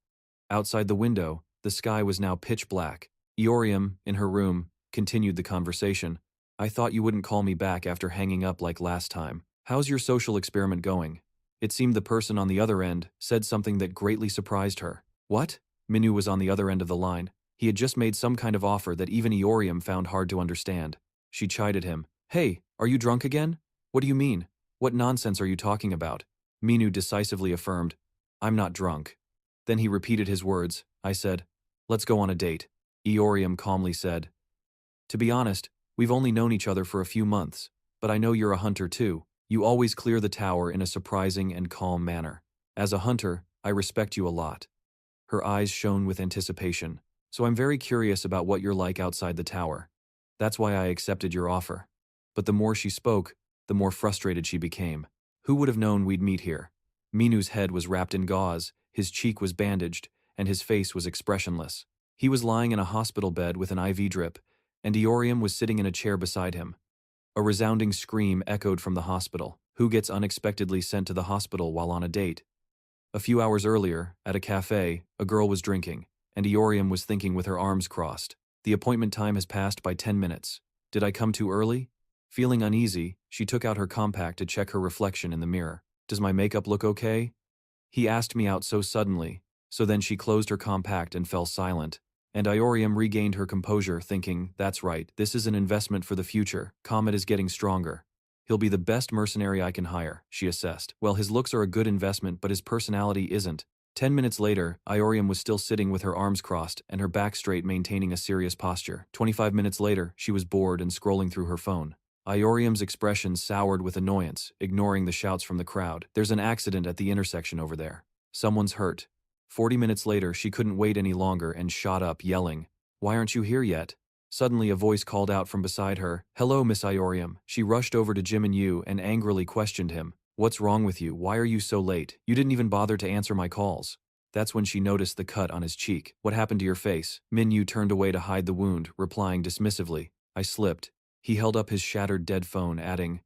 Outside the window, the sky was now pitch black. Eorium, in her room, continued the conversation. I thought you wouldn't call me back after hanging up like last time. How's your social experiment going? It seemed the person on the other end said something that greatly surprised her. What? Minu was on the other end of the line. He had just made some kind of offer that even Eorium found hard to understand. She chided him. Hey, are you drunk again? What do you mean? What nonsense are you talking about? Minu decisively affirmed, I'm not drunk. Then he repeated his words. I said, let's go on a date. Eorium calmly said, to be honest, we've only known each other for a few months, but I know you're a hunter too. You always clear the tower in a surprising and calm manner. As a hunter, I respect you a lot. Her eyes shone with anticipation. So I'm very curious about what you're like outside the tower. That's why I accepted your offer. But the more she spoke, the more frustrated she became. Who would have known we'd meet here? Minu's head was wrapped in gauze, his cheek was bandaged, and his face was expressionless. He was lying in a hospital bed with an IV drip, and Eorium was sitting in a chair beside him. A resounding scream echoed from the hospital. Who gets unexpectedly sent to the hospital while on a date? A few hours earlier, at a cafe, a girl was drinking, and Eorium was thinking with her arms crossed. The appointment time has passed by 10 minutes. Did I come too early? Feeling uneasy, she took out her compact to check her reflection in the mirror. Does my makeup look okay? He asked me out so suddenly, so then she closed her compact and fell silent. And Eorium regained her composure, thinking, that's right, this is an investment for the future. Comet is getting stronger. He'll be the best mercenary I can hire, she assessed. Well, his looks are a good investment, but his personality isn't. 10 minutes later, Eorium was still sitting with her arms crossed and her back straight, maintaining a serious posture. 25 minutes later, she was bored and scrolling through her phone. Eorium's expression soured with annoyance, ignoring the shouts from the crowd. There's an accident at the intersection over there. Someone's hurt. 40 minutes later, she couldn't wait any longer and shot up, yelling, why aren't you here yet? Suddenly a voice called out from beside her, hello, Miss Eorium. She rushed over to Jim and Yu and angrily questioned him. What's wrong with you? Why are you so late? You didn't even bother to answer my calls. That's when she noticed the cut on his cheek. What happened to your face? Min Yu turned away to hide the wound, replying dismissively, I slipped. He held up his shattered dead phone, adding,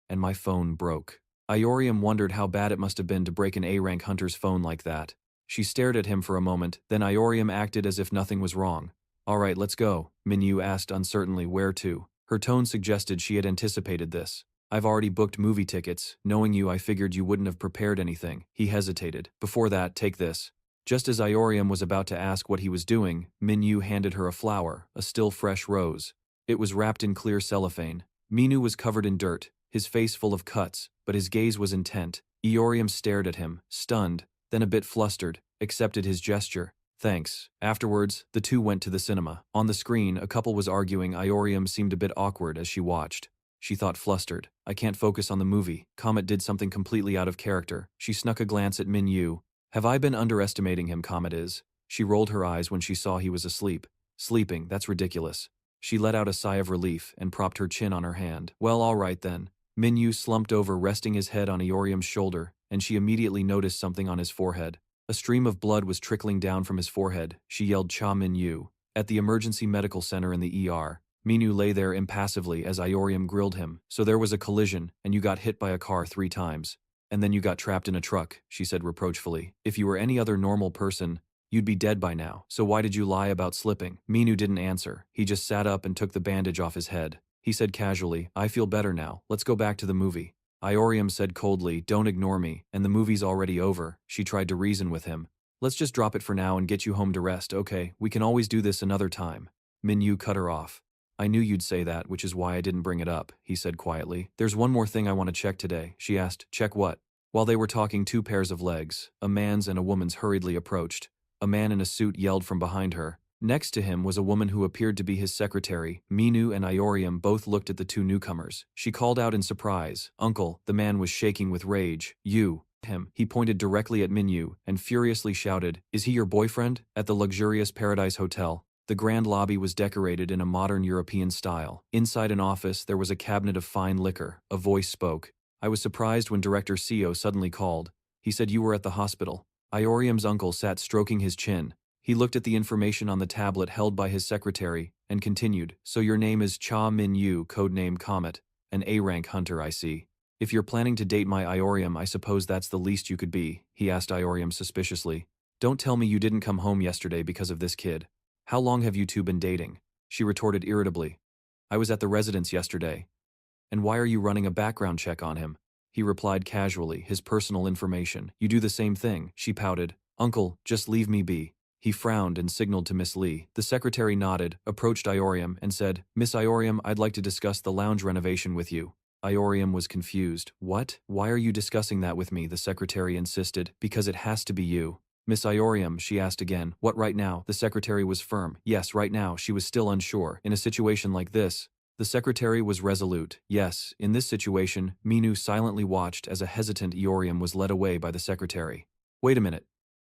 and my phone broke. Eorium wondered how bad it must have been to break an A-rank hunter's phone like that. She stared at him for a moment, then Eorium acted as if nothing was wrong. All right, let's go, Min Yu asked uncertainly. Where to? Her tone suggested she had anticipated this. I've already booked movie tickets. Knowing you, I figured you wouldn't have prepared anything. He hesitated. Before that, take this. Just as Eorium was about to ask what he was doing, Min Yu handed her a flower, a still fresh rose. It was wrapped in clear cellophane. Minu was covered in dirt, his face full of cuts, but his gaze was intent. Iorium stared at him, stunned, then a bit flustered, accepted his gesture. Thanks. Afterwards, the two went to the cinema. On the screen, a couple was arguing. Iorium seemed a bit awkward as she watched. She thought flustered. I can't focus on the movie. Comet did something completely out of character. She snuck a glance at Min Yu. Have I been underestimating him, Comet is? She rolled her eyes when she saw he was asleep. Sleeping, that's ridiculous. She let out a sigh of relief and propped her chin on her hand. Well, all right then. Min Yu slumped over, resting his head on Iorium's shoulder, and she immediately noticed something on his forehead. A stream of blood was trickling down from his forehead. She yelled Cha Min Yu. At the emergency medical center in the ER, Minu lay there impassively as Iorium grilled him. So there was a collision, and you got hit by a car 3 times. And then you got trapped in a truck, she said reproachfully. If you were any other normal person, you'd be dead by now. So why did you lie about slipping? Minu didn't answer. He just sat up and took the bandage off his head. He said casually, I feel better now. Let's go back to the movie. Iorium said coldly, don't ignore me, and the movie's already over. She tried to reason with him. Let's just drop it for now and get you home to rest, okay? We can always do this another time. Min Yu cut her off. I knew you'd say that, which is why I didn't bring it up, he said quietly. There's one more thing I want to check today, she asked. Check what? While they were talking, 2 pairs of legs, a man's and a woman's, hurriedly approached. A man in a suit yelled from behind her. Next to him was a woman who appeared to be his secretary. Minu and Iorium both looked at the 2 newcomers. She called out in surprise, Uncle. The man was shaking with rage. You. Him. He pointed directly at Minu and furiously shouted, Is he your boyfriend? At the luxurious Paradise Hotel, the grand lobby was decorated in a modern European style. Inside an office, there was a cabinet of fine liquor. A voice spoke. I was surprised when Director Seo suddenly called. He said you were at the hospital. Iorium's uncle sat stroking his chin. He looked at the information on the tablet held by his secretary and continued, So your name is Cha Min Yu, codename Comet, an A-rank hunter, I see. If you're planning to date my Iorium, I suppose that's the least you could be, he asked Iorium suspiciously. Don't tell me you didn't come home yesterday because of this kid. How long have you 2 been dating? She retorted irritably. I was at the residence yesterday. And why are you running a background check on him? He replied casually, his personal information. You do the same thing, she pouted. Uncle, just leave me be. He frowned and signaled to Miss Lee. The secretary nodded, approached Iorium, and said, Miss Iorium, I'd like to discuss the lounge renovation with you. Iorium was confused. What? Why are you discussing that with me? The secretary insisted. Because it has to be you. Miss Iorium, she asked again. What right now? The secretary was firm. Yes, right now. She was still unsure. In a situation like this, the secretary was resolute. Yes, in this situation, Minu silently watched as a hesitant Iorium was led away by the secretary. Wait a minute.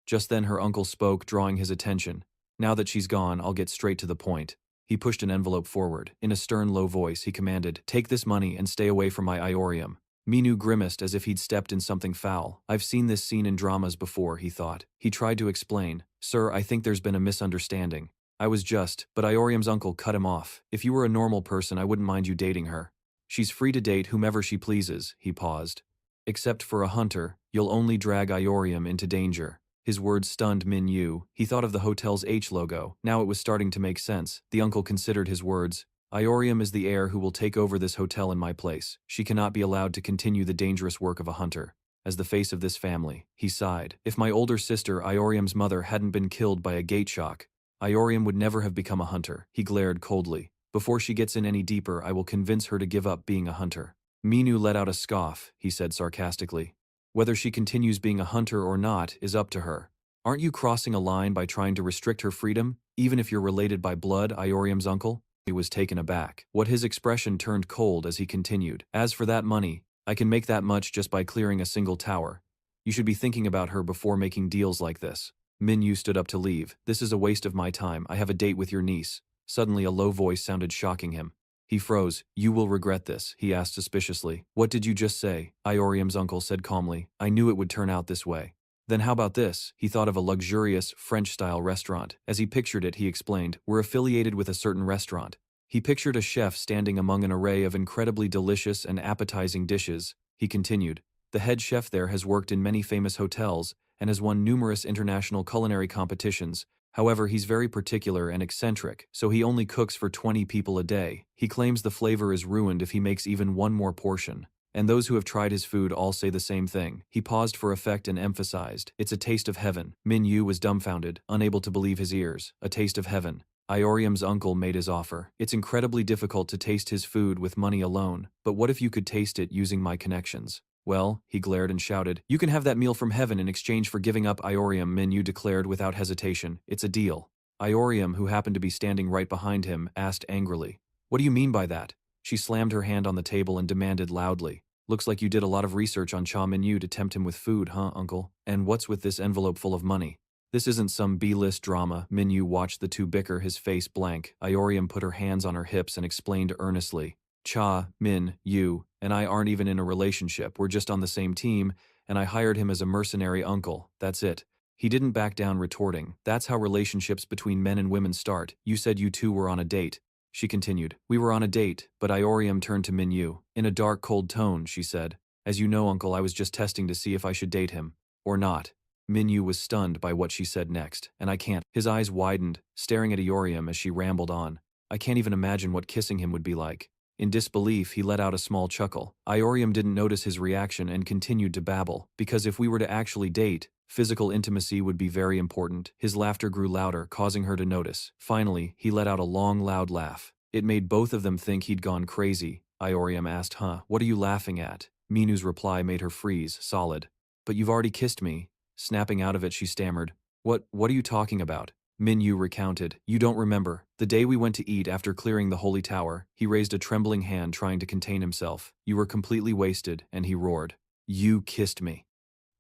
Just then her uncle spoke, drawing his attention. Now that she's gone, I'll get straight to the point. He pushed an envelope forward. In a stern, low voice, he commanded, Take this money and stay away from my Iorium. Minu grimaced as if he'd stepped in something foul. I've seen this scene in dramas before, he thought. He tried to explain. Sir, I think there's been a misunderstanding. I was just, but Iorium's uncle cut him off. If you were a normal person, I wouldn't mind you dating her. She's free to date whomever she pleases, he paused. Except for a hunter, you'll only drag Iorium into danger. His words stunned Min Yu. He thought of the hotel's H logo. Now it was starting to make sense. The uncle considered his words. Iorium is the heir who will take over this hotel in my place. She cannot be allowed to continue the dangerous work of a hunter. As the face of this family, he sighed. If my older sister, Iorium's mother, hadn't been killed by a gate shock, Iorium would never have become a hunter. He glared coldly. Before she gets in any deeper, I will convince her to give up being a hunter. Minu let out a scoff, he said sarcastically. Whether she continues being a hunter or not is up to her. Aren't you crossing a line by trying to restrict her freedom, even if you're related by blood, Iorium's uncle? He was taken aback. What his expression turned cold as he continued. As for that money, I can make that much just by clearing a single tower. You should be thinking about her before making deals like this. Min Yu stood up to leave. This is a waste of my time. I have a date with your niece. Suddenly a low voice sounded shocking him. He froze. You will regret this, he asked suspiciously. What did you just say? Iorium's uncle said calmly. I knew it would turn out this way. Then how about this? He thought of a luxurious, French-style restaurant. As he pictured it, he explained, we're affiliated with a certain restaurant. He pictured a chef standing among an array of incredibly delicious and appetizing dishes. He continued, the head chef there has worked in many famous hotels and has won numerous international culinary competitions. However, he's very particular and eccentric, so he only cooks for 20 people a day. He claims the flavor is ruined if he makes even one more portion. And those who have tried his food all say the same thing. He paused for effect and emphasized, it's a taste of heaven. Min Yu was dumbfounded, unable to believe his ears. A taste of heaven. Iorium's uncle made his offer. It's incredibly difficult to taste his food with money alone, but what if you could taste it using my connections? Well, he glared and shouted, you can have that meal from heaven in exchange for giving up Iorium, Minyu declared without hesitation. It's a deal. Iorium, who happened to be standing right behind him, asked angrily, what do you mean by that? She slammed her hand on the table and demanded loudly, looks like you did a lot of research on Cha Minyu to tempt him with food, huh, uncle? And what's with this envelope full of money? This isn't some B-list drama. Minyu watched the two bicker, his face blank. Iorium put her hands on her hips and explained earnestly, Cha, Min, you, and I aren't even in a relationship, we're just on the same team, and I hired him as a mercenary uncle, that's it. He didn't back down, retorting, that's how relationships between men and women start. You said you two were on a date. She continued, we were on a date, but Iorium turned to Minyu. In a dark, cold tone, she said, as you know, uncle, I was just testing to see if I should date him. Or not. Minyu was stunned by what she said next, and I can't. His eyes widened, staring at Iorium as she rambled on. I can't even imagine what kissing him would be like. In disbelief, he let out a small chuckle. Iorium didn't notice his reaction and continued to babble, because if we were to actually date, physical intimacy would be very important. His laughter grew louder, causing her to notice. Finally, he let out a long, loud laugh. It made both of them think he'd gone crazy. Iorium asked, what are you laughing at? Minu's reply made her freeze, solid. But you've already kissed me. Snapping out of it, she stammered. What are you talking about? Minyu recounted. You don't remember. The day we went to eat after clearing the holy tower, he raised a trembling hand trying to contain himself. You were completely wasted, and he roared. You kissed me.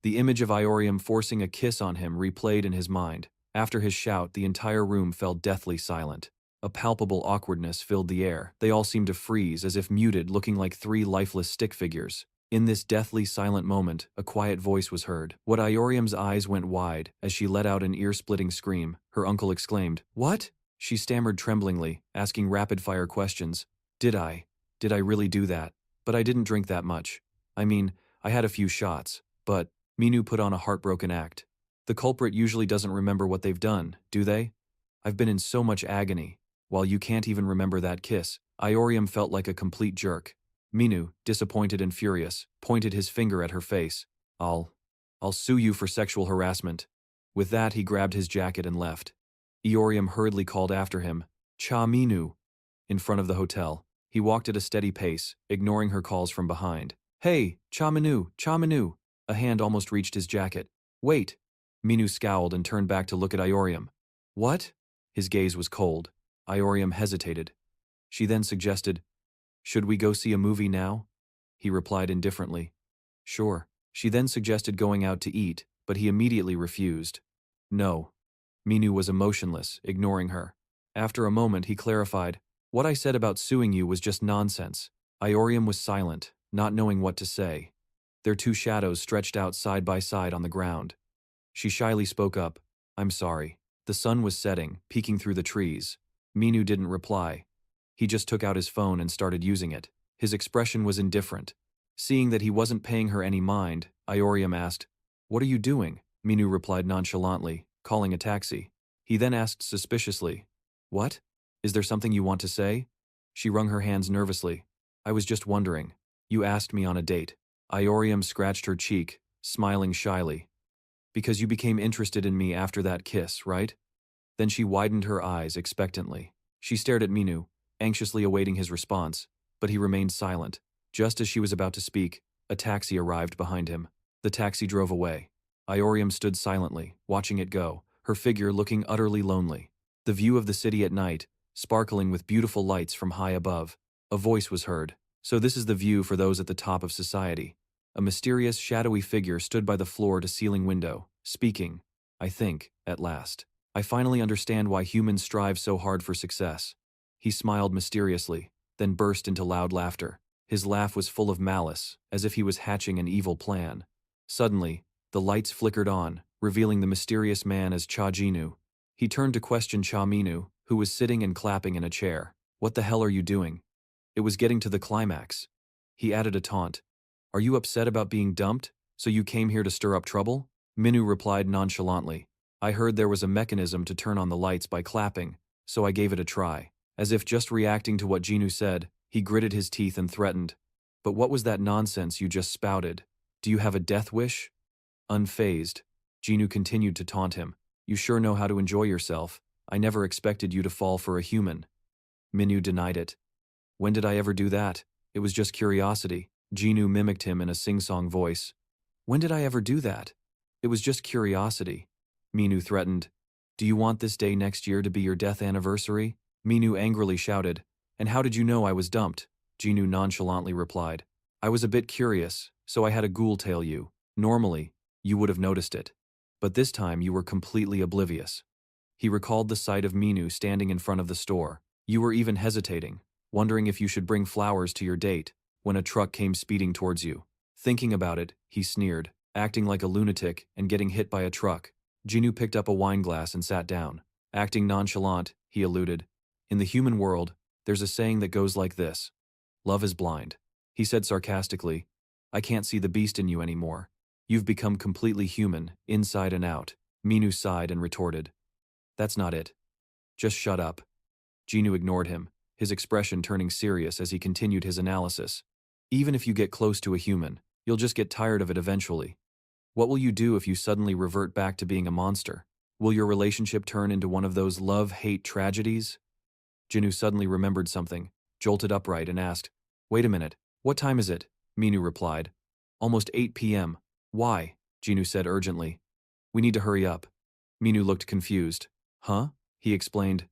The image of Iorium forcing a kiss on him replayed in his mind. After his shout, the entire room fell deathly silent. A palpable awkwardness filled the air. They all seemed to freeze, as if muted, looking like three lifeless stick figures. In this deathly silent moment, a quiet voice was heard. What Iorium's eyes went wide as she let out an ear-splitting scream. Her uncle exclaimed, what? She stammered tremblingly, asking rapid-fire questions. Did I really do that? But I didn't drink that much. I mean, I had a few shots, but Minyu put on a heartbroken act. The culprit usually doesn't remember what they've done, do they? I've been in so much agony. While you can't even remember that kiss, Iorium felt like a complete jerk. Minyu, disappointed and furious, pointed his finger at her face. I'll sue you for sexual harassment. With that, he grabbed his jacket and left. Iorium hurriedly called after him, Cha Minyu. In front of the hotel, he walked at a steady pace, ignoring her calls from behind. Hey, Cha Minyu, Cha Minyu. A hand almost reached his jacket. Wait. Minyu scowled and turned back to look at Iorium. What? His gaze was cold. Iorium hesitated. She then suggested, should we go see a movie now? He replied indifferently. Sure. She then suggested going out to eat, but he immediately refused. No. Minyu was emotionless, ignoring her. After a moment, he clarified, what I said about suing you was just nonsense. Iorium was silent, not knowing what to say. Their two shadows stretched out side by side on the ground. She shyly spoke up, I'm sorry. The sun was setting, peeking through the trees. Minyu didn't reply. He just took out his phone and started using it. His expression was indifferent. Seeing that he wasn't paying her any mind, Iorium asked, what are you doing? Minyu replied nonchalantly, calling a taxi. He then asked suspiciously, what? Is there something you want to say? She wrung her hands nervously. I was just wondering. You asked me on a date. Iorium scratched her cheek, smiling shyly. Because you became interested in me after that kiss, right? Then she widened her eyes expectantly. She stared at Minyu, anxiously awaiting his response, but he remained silent. Just as she was about to speak, a taxi arrived behind him. The taxi drove away. Iorium stood silently, watching it go, her figure looking utterly lonely. The view of the city at night, sparkling with beautiful lights from high above. A voice was heard. So this is the view for those at the top of society. A mysterious, shadowy figure stood by the floor-to-ceiling window, speaking. I think, at last. I finally understand why humans strive so hard for success. He smiled mysteriously, then burst into loud laughter. His laugh was full of malice, as if he was hatching an evil plan. Suddenly, the lights flickered on, revealing the mysterious man as Cha Jinu. He turned to question Cha Minyu, who was sitting and clapping in a chair. What the hell are you doing? It was getting to the climax. He added a taunt. Are you upset about being dumped, so you came here to stir up trouble? Minyu replied nonchalantly. I heard there was a mechanism to turn on the lights by clapping, so I gave it a try. As if just reacting to what Jinu said, he gritted his teeth and threatened. But what was that nonsense you just spouted? Do you have a death wish? Unfazed, Jinu continued to taunt him. You sure know how to enjoy yourself. I never expected you to fall for a human. Minu denied it. When did I ever do that? It was just curiosity. Juno mimicked him in a sing-song voice. When did I ever do that? It was just curiosity. Minu threatened. Do you want this day next year to be your death anniversary? Minu angrily shouted. And how did you know I was dumped? Juno nonchalantly replied. I was a bit curious, so I had a ghoul tell you. Normally, you would have noticed it. But this time you were completely oblivious. He recalled the sight of Minu standing in front of the store. You were even hesitating, wondering if you should bring flowers to your date, when a truck came speeding towards you. Thinking about it, he sneered, acting like a lunatic and getting hit by a truck. Juno picked up a wine glass and sat down. Acting nonchalant, he alluded. In the human world, there's a saying that goes like this. Love is blind. He said sarcastically. I can't see the beast in you anymore. You've become completely human, inside and out. Minu sighed and retorted. That's not it. Just shut up. Juno ignored him, his expression turning serious as he continued his analysis. Even if you get close to a human, you'll just get tired of it eventually. What will you do if you suddenly revert back to being a monster? Will your relationship turn into one of those love-hate tragedies? Juno suddenly remembered something, jolted upright and asked, Wait a minute, what time is it? Minu replied. Almost 8 p.m. Why? Juno said urgently. We need to hurry up. Minu looked confused. Huh? He explained.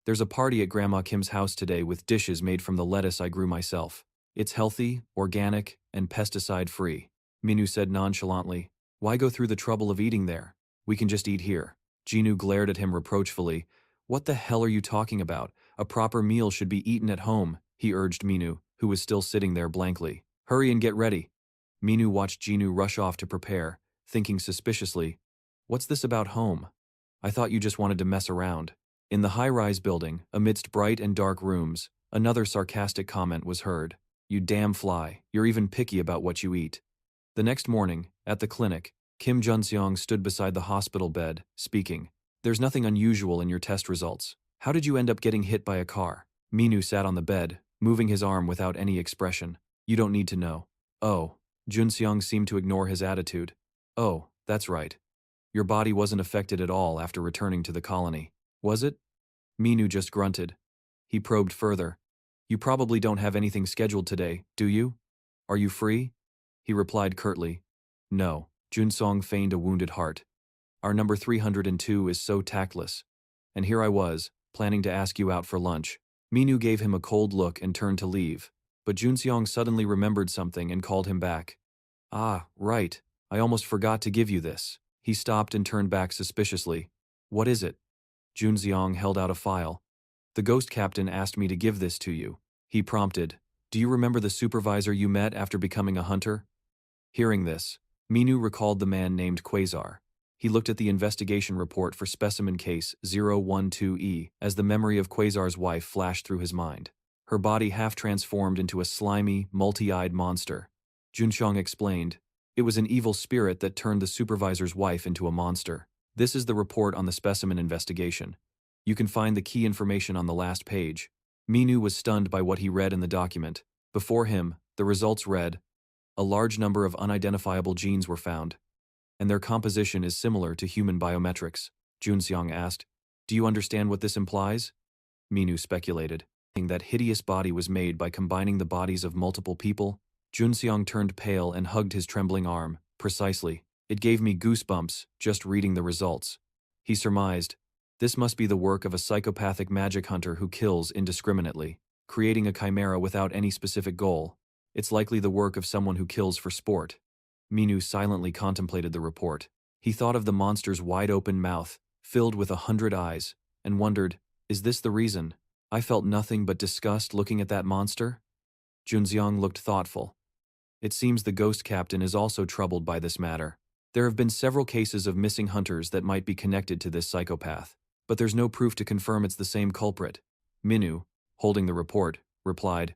There's a party at Grandma Kim's house today with dishes made from the lettuce I grew myself. It's healthy, organic, and pesticide-free. Minu said nonchalantly. Why go through the trouble of eating there? We can just eat here. Juno glared at him reproachfully. What the hell are you talking about? A proper meal should be eaten at home, he urged Minu, who was still sitting there blankly. Hurry and get ready. Minu watched Juno rush off to prepare, thinking suspiciously, What's this about home? I thought you just wanted to mess around. In the high-rise building, amidst bright and dark rooms, another sarcastic comment was heard. You damn fly, you're even picky about what you eat. The next morning, at the clinic, Kim Junseong stood beside the hospital bed, speaking. There's nothing unusual in your test results. How did you end up getting hit by a car? Minu sat on the bed, moving his arm without any expression. You don't need to know. Oh. Junseong seemed to ignore his attitude. Oh, that's right. Your body wasn't affected at all after returning to the colony, was it? Minu just grunted. He probed further. You probably don't have anything scheduled today, do you? Are you free? He replied curtly. No. Junseong feigned a wounded heart. Our number 302 is so tactless. And here I was, planning to ask you out for lunch. Minu gave him a cold look and turned to leave. But Junseong suddenly remembered something and called him back. Ah, right. I almost forgot to give you this. He stopped and turned back suspiciously. What is it? Junseong held out a file. The ghost captain asked me to give this to you. He prompted. Do you remember the supervisor you met after becoming a hunter? Hearing this, Minu recalled the man named Quaazar. He looked at the investigation report for specimen case 012E as the memory of Quaazar's wife flashed through his mind. Her body half transformed into a slimy, multi-eyed monster. Junseong explained. It was an evil spirit that turned the supervisor's wife into a monster. This is the report on the specimen investigation. You can find the key information on the last page. Minu was stunned by what he read in the document. Before him, the results read, a large number of unidentifiable genes were found, and their composition is similar to human biometrics. Junseong asked, Do you understand what this implies? Minu speculated. That hideous body was made by combining the bodies of multiple people. Junseong turned pale and hugged his trembling arm. Precisely. It gave me goosebumps just reading the results. He surmised, this must be the work of a psychopathic magic hunter who kills indiscriminately, creating a chimera without any specific goal. It's likely the work of someone who kills for sport. Minu silently contemplated the report. He thought of the monster's wide-open mouth, filled with 100 eyes, and wondered, is this the reason? I felt nothing but disgust looking at that monster. Junseong looked thoughtful. It seems the ghost captain is also troubled by this matter. There have been several cases of missing hunters that might be connected to this psychopath, but there's no proof to confirm it's the same culprit. Minu, holding the report, replied,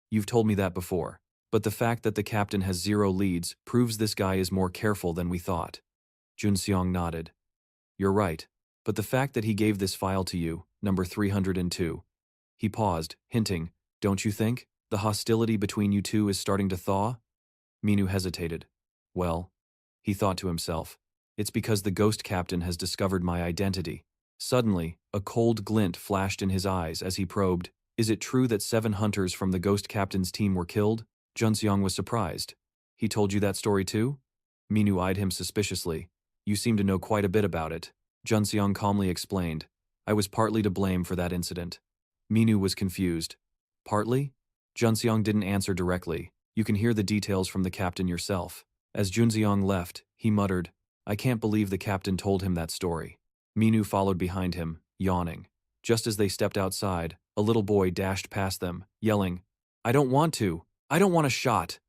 You've told me that before, but the fact that the captain has 0 leads proves this guy is more careful than we thought. Junseong nodded. You're right, but the fact that he gave this file to you, number 302. He paused, hinting, Don't you think? The hostility between you two is starting to thaw? Minu hesitated. Well, he thought to himself, it's because the ghost captain has discovered my identity. Suddenly, a cold glint flashed in his eyes as he probed, "Is it true that 7 hunters from the Ghost Captain's team were killed?" Junseong was surprised. "He told you that story too?" Minu eyed him suspiciously. "You seem to know quite a bit about it." Junseong calmly explained, "I was partly to blame for that incident." Minu was confused. "Partly?" Junseong didn't answer directly. "You can hear the details from the captain yourself." As Junseong left, he muttered, "I can't believe the captain told him that story." Minu followed behind him, yawning. Just as they stepped outside, a little boy dashed past them, yelling, "I don't want to! I don't want a shot!"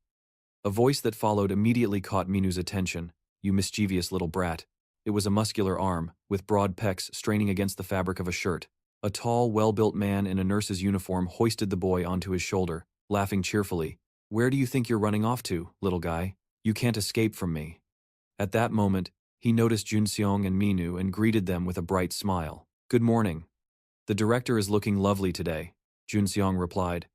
A voice that followed immediately caught Minu's attention. "You mischievous little brat." It was a muscular arm, with broad pecs straining against the fabric of a shirt. A tall, well-built man in a nurse's uniform hoisted the boy onto his shoulder, laughing cheerfully. "Where do you think you're running off to, little guy? You can't escape from me." At that moment, he noticed Junseong and Minu and greeted them with a bright smile. "Good morning. The director is looking lovely today," Junseong replied.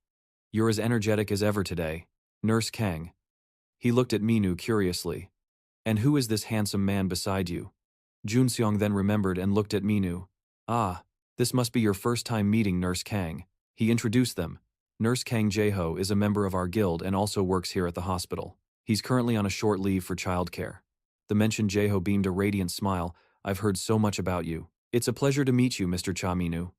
"You're as energetic as ever today. Nurse Kang." He looked at Minu curiously. "And who is this handsome man beside you?" Junseong then remembered and looked at Minu. "Ah, this must be your first time meeting Nurse Kang." He introduced them. "Nurse Kang Jae-ho is a member of our guild and also works here at the hospital. He's currently on a short leave for childcare." The mentioned Jae-ho beamed a radiant smile. "I've heard so much about you. It's a pleasure to meet you, Mr. Cha Minu."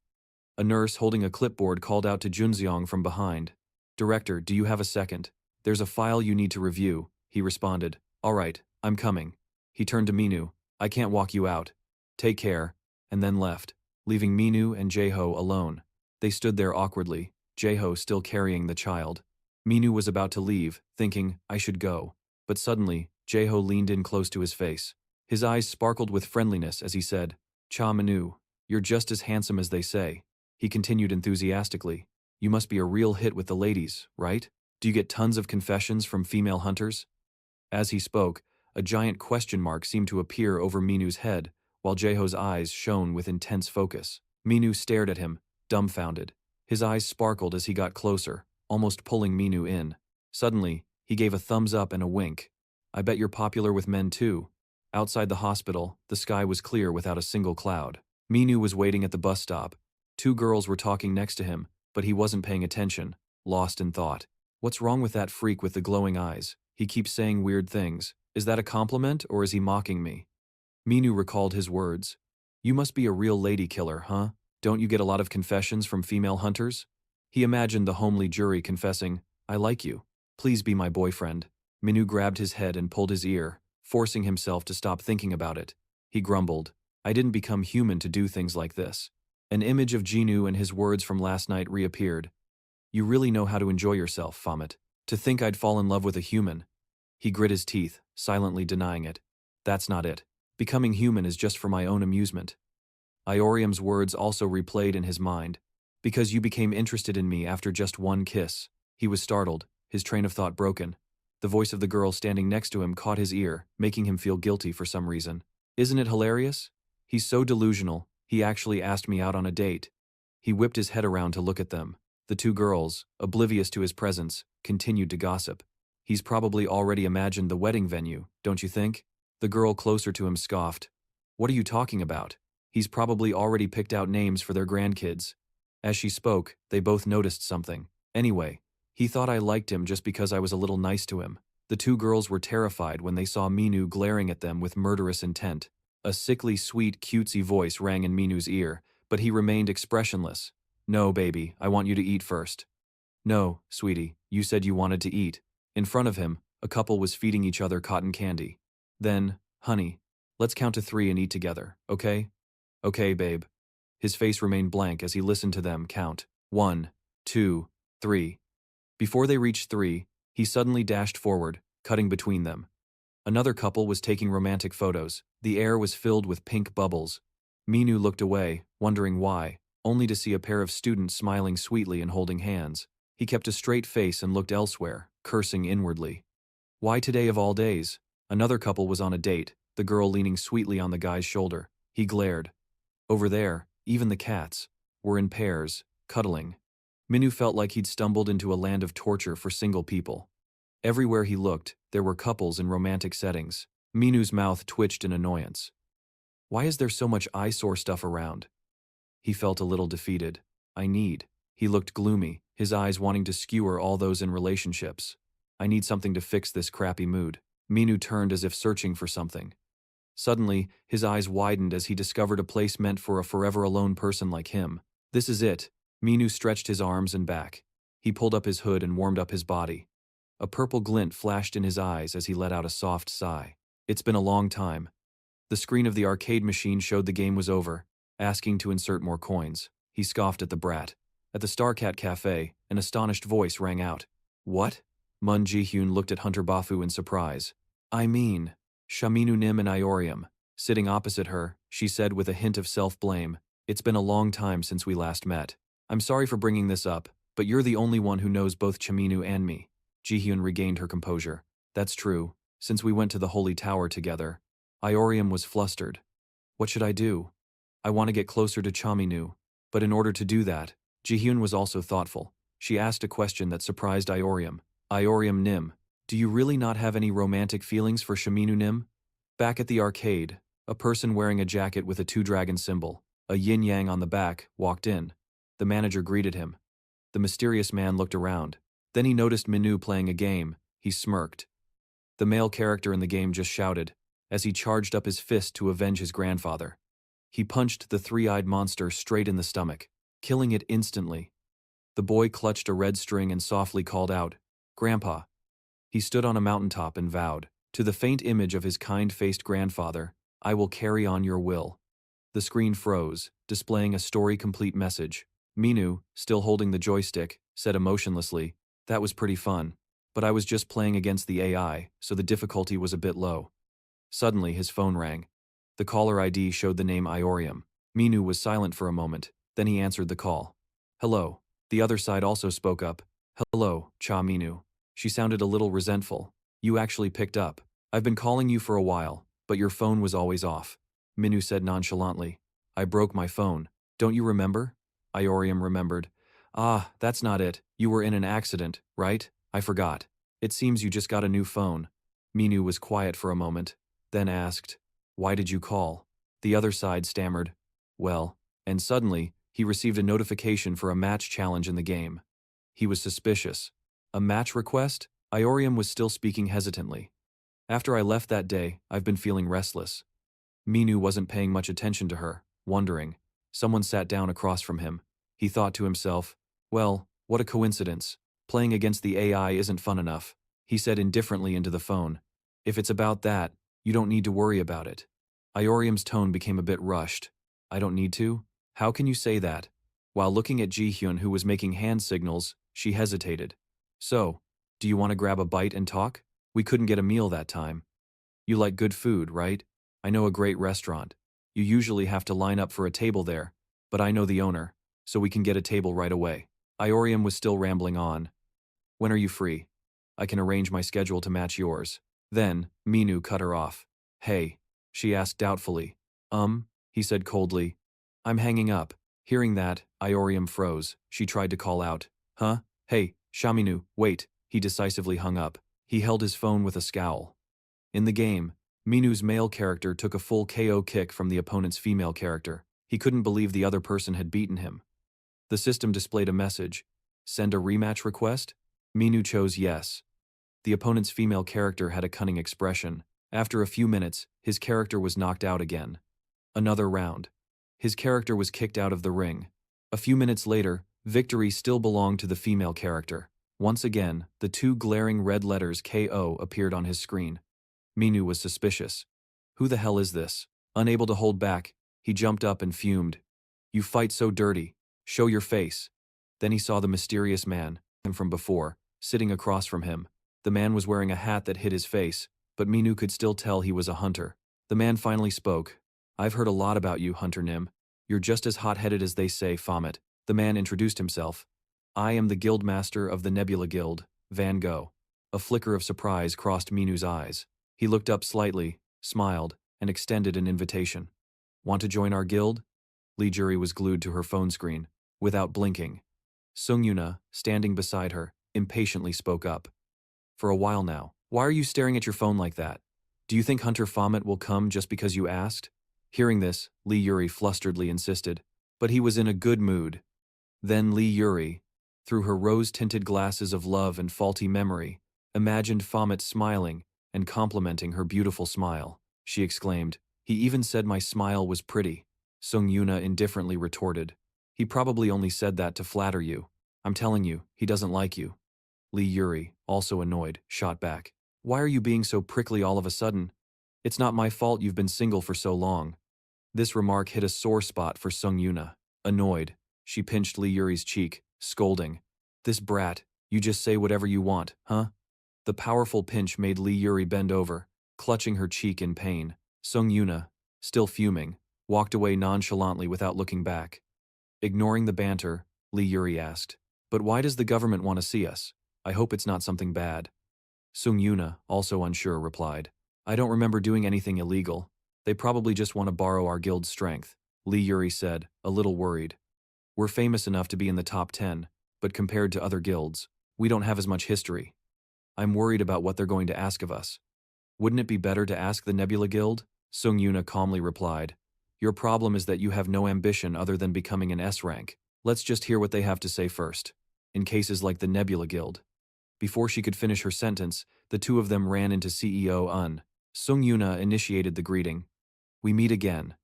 A nurse holding a clipboard called out to Junseong from behind. "Director, do you have a second? There's a file you need to review," he responded. "All right, I'm coming." He turned to Minu. "I can't walk you out. Take care," and then left, leaving Minu and Jae-ho alone. They stood there awkwardly, Jae-ho still carrying the child. Minu was about to leave, thinking, "I should go." But suddenly, Jae-ho leaned in close to his face. His eyes sparkled with friendliness as he said, "Cha Minu, you're just as handsome as they say." He continued enthusiastically, "You must be a real hit with the ladies, right? Do you get tons of confessions from female hunters?" As he spoke, a giant question mark seemed to appear over Minu's head, while Jae-ho's eyes shone with intense focus. Minu stared at him, dumbfounded. His eyes sparkled as he got closer, almost pulling Minu in. Suddenly, he gave a thumbs up and a wink. "I bet you're popular with men too." Outside the hospital, the sky was clear without a single cloud. Minu was waiting at the bus stop. 2 girls were talking next to him, but he wasn't paying attention, lost in thought. What's wrong with that freak with the glowing eyes? He keeps saying weird things. Is that a compliment or is he mocking me? Minu recalled his words. "You must be a real lady killer, huh? Don't you get a lot of confessions from female hunters?" He imagined the homely jury confessing, "I like you. Please be my boyfriend." Minu grabbed his head and pulled his ear, forcing himself to stop thinking about it. He grumbled, "I didn't become human to do things like this." An image of Juno and his words from last night reappeared. "You really know how to enjoy yourself, Baphomet. To think I'd fall in love with a human." He grit his teeth, silently denying it. "That's not it. Becoming human is just for my own amusement." Iorium's words also replayed in his mind. "Because you became interested in me after just one kiss." He was startled, his train of thought broken. The voice of the girl standing next to him caught his ear, making him feel guilty for some reason. "Isn't it hilarious? He's so delusional, he actually asked me out on a date." He whipped his head around to look at them. The 2 girls, oblivious to his presence, continued to gossip. "He's probably already imagined the wedding venue, don't you think?" The girl closer to him scoffed. "What are you talking about? He's probably already picked out names for their grandkids." As she spoke, they both noticed something. "Anyway, he thought I liked him just because I was a little nice to him." The 2 girls were terrified when they saw Minu glaring at them with murderous intent. A sickly sweet cutesy voice rang in Minu's ear, but he remained expressionless. "No, baby, I want you to eat first." "No, sweetie, you said you wanted to eat." In front of him, a couple was feeding each other cotton candy. "Then, honey, let's count to 3 and eat together, okay?" "Okay, babe." His face remained blank as he listened to them count. 1, 2, 3. Before they reached 3, he suddenly dashed forward, cutting between them. Another couple was taking romantic photos. The air was filled with pink bubbles. Minu looked away, wondering why, only to see a pair of students smiling sweetly and holding hands. He kept a straight face and looked elsewhere, cursing inwardly. Why today of all days? Another couple was on a date, the girl leaning sweetly on the guy's shoulder. He glared. Over there, even the cats, were in pairs, cuddling. Minu felt like he'd stumbled into a land of torture for single people. Everywhere he looked, there were couples in romantic settings. Minu's mouth twitched in annoyance. Why is there so much eyesore stuff around? He felt a little defeated. He looked gloomy, his eyes wanting to skewer all those in relationships. I need something to fix this crappy mood. Minu turned as if searching for something. Suddenly, his eyes widened as he discovered a place meant for a forever alone person like him. This is it. Minu stretched his arms and back. He pulled up his hood and warmed up his body. A purple glint flashed in his eyes as he let out a soft sigh. It's been a long time. The screen of the arcade machine showed the game was over, asking to insert more coins. He scoffed at the brat. At the Starcat Cafe, an astonished voice rang out. What? Mun Ji-hyun looked at Hunter Bafu in surprise. I mean, Shaminu Nim and Iorium. Sitting opposite her, she said with a hint of self-blame, it's been a long time since we last met. I'm sorry for bringing this up, but you're the only one who knows both Chaminu and me. Ji-hyun regained her composure. That's true. Since we went to the Holy Tower together. Iorium was flustered. What should I do? I want to get closer to Chaminu. But in order to do that, Ji-hyun was also thoughtful. She asked a question that surprised Iorium. Iorium Nim, do you really not have any romantic feelings for Shaminu Nim? Back at the arcade, a person wearing a jacket with a two-dragon symbol, a yin-yang on the back, walked in. The manager greeted him. The mysterious man looked around. Then he noticed Minu playing a game. He smirked. The male character in the game just shouted, as he charged up his fist to avenge his grandfather. He punched the three-eyed monster straight in the stomach, killing it instantly. The boy clutched a red string and softly called out, Grandpa. He stood on a mountaintop and vowed, to the faint image of his kind-faced grandfather, I will carry on your will. The screen froze, displaying a story-complete message. Minu, still holding the joystick, said emotionlessly, that was pretty fun, but I was just playing against the AI, so the difficulty was a bit low. Suddenly, his phone rang. The caller ID showed the name Iorium. Minu was silent for a moment, then he answered the call. Hello. The other side also spoke up. Hello, Cha Minu. She sounded a little resentful. You actually picked up. I've been calling you for a while, but your phone was always off. Minu said nonchalantly. I broke my phone. Don't you remember? Iorium remembered. Ah, that's not it. You were in an accident, right? I forgot. It seems you just got a new phone. Minu was quiet for a moment, then asked, why did you call? The other side stammered, well, and suddenly, he received a notification for a match challenge in the game. He was suspicious. A match request? Iorium was still speaking hesitantly. After I left that day, I've been feeling restless. Minu wasn't paying much attention to her, wondering. Someone sat down across from him. He thought to himself, well, what a coincidence. Playing against the AI isn't fun enough. He said indifferently into the phone. If it's about that, you don't need to worry about it. Iorium's tone became a bit rushed. I don't need to? How can you say that? While looking at Ji-hyun, who was making hand signals, she hesitated. So, do you want to grab a bite and talk? We couldn't get a meal that time. You like good food, right? I know a great restaurant. You usually have to line up for a table there, but I know the owner, so we can get a table right away. Iorium was still rambling on. When are you free? I can arrange my schedule to match yours. Then, Minu cut her off. Hey, she asked doubtfully. He said coldly. I'm hanging up. Hearing that, Iorium froze. She tried to call out. Huh? Hey, Shaminu, wait. He decisively hung up. He held his phone with a scowl. In the game, Minu's male character took a full KO kick from the opponent's female character. He couldn't believe the other person had beaten him. The system displayed a message. Send a rematch request? Minu chose yes. The opponent's female character had a cunning expression. After a few minutes, his character was knocked out again. Another round. His character was kicked out of the ring. A few minutes later, victory still belonged to the female character. Once again, the two glaring red letters KO appeared on his screen. Minu was suspicious. Who the hell is this? Unable to hold back, he jumped up and fumed. You fight so dirty. Show your face. Then he saw the mysterious man, him from before, sitting across from him. The man was wearing a hat that hid his face, but Minu could still tell he was a hunter. The man finally spoke. I've heard a lot about you, Hunter Nim. You're just as hot-headed as they say, Baphomet. The man introduced himself. I am the guildmaster of the Nebula Guild, Van Gogh. A flicker of surprise crossed Minu's eyes. He looked up slightly, smiled, and extended an invitation. Want to join our guild? Lee Jury was glued to her phone screen, without blinking. Sungyuna, standing beside her, impatiently spoke up. For a while now. Why are you staring at your phone like that? Do you think Hunter Baphomet will come just because you asked? Hearing this, Lee Yuri flusteredly insisted. But he was in a good mood. Then Lee Yuri, through her rose-tinted glasses of love and faulty memory, imagined Baphomet smiling and complimenting her beautiful smile. She exclaimed, "He even said my smile was pretty." Sung Yuna indifferently retorted, "He probably only said that to flatter you. I'm telling you, he doesn't like you." Lee Yuri, also annoyed, shot back, "Why are you being so prickly all of a sudden? It's not my fault you've been single for so long." This remark hit a sore spot for Sung Yuna. Annoyed, she pinched Lee Yuri's cheek, scolding, "This brat, you just say whatever you want, huh?" The powerful pinch made Lee Yuri bend over, clutching her cheek in pain. Sung Yuna, still fuming, walked away nonchalantly without looking back. Ignoring the banter, Lee Yuri asked, "But why does the government want to see us? I hope it's not something bad." Sung Yuna, also unsure, replied, "I don't remember doing anything illegal. They probably just want to borrow our guild's strength." Lee Yuri said, a little worried. "We're famous enough to be in the top 10, but compared to other guilds, we don't have as much history. I'm worried about what they're going to ask of us." "Wouldn't it be better to ask the Nebula Guild?" Sung Yuna calmly replied. "Your problem is that you have no ambition other than becoming an S rank. Let's just hear what they have to say first. In cases like the Nebula Guild." Before she could finish her sentence, the two of them ran into CEO Un. Sung Yuna initiated the greeting. "We meet again."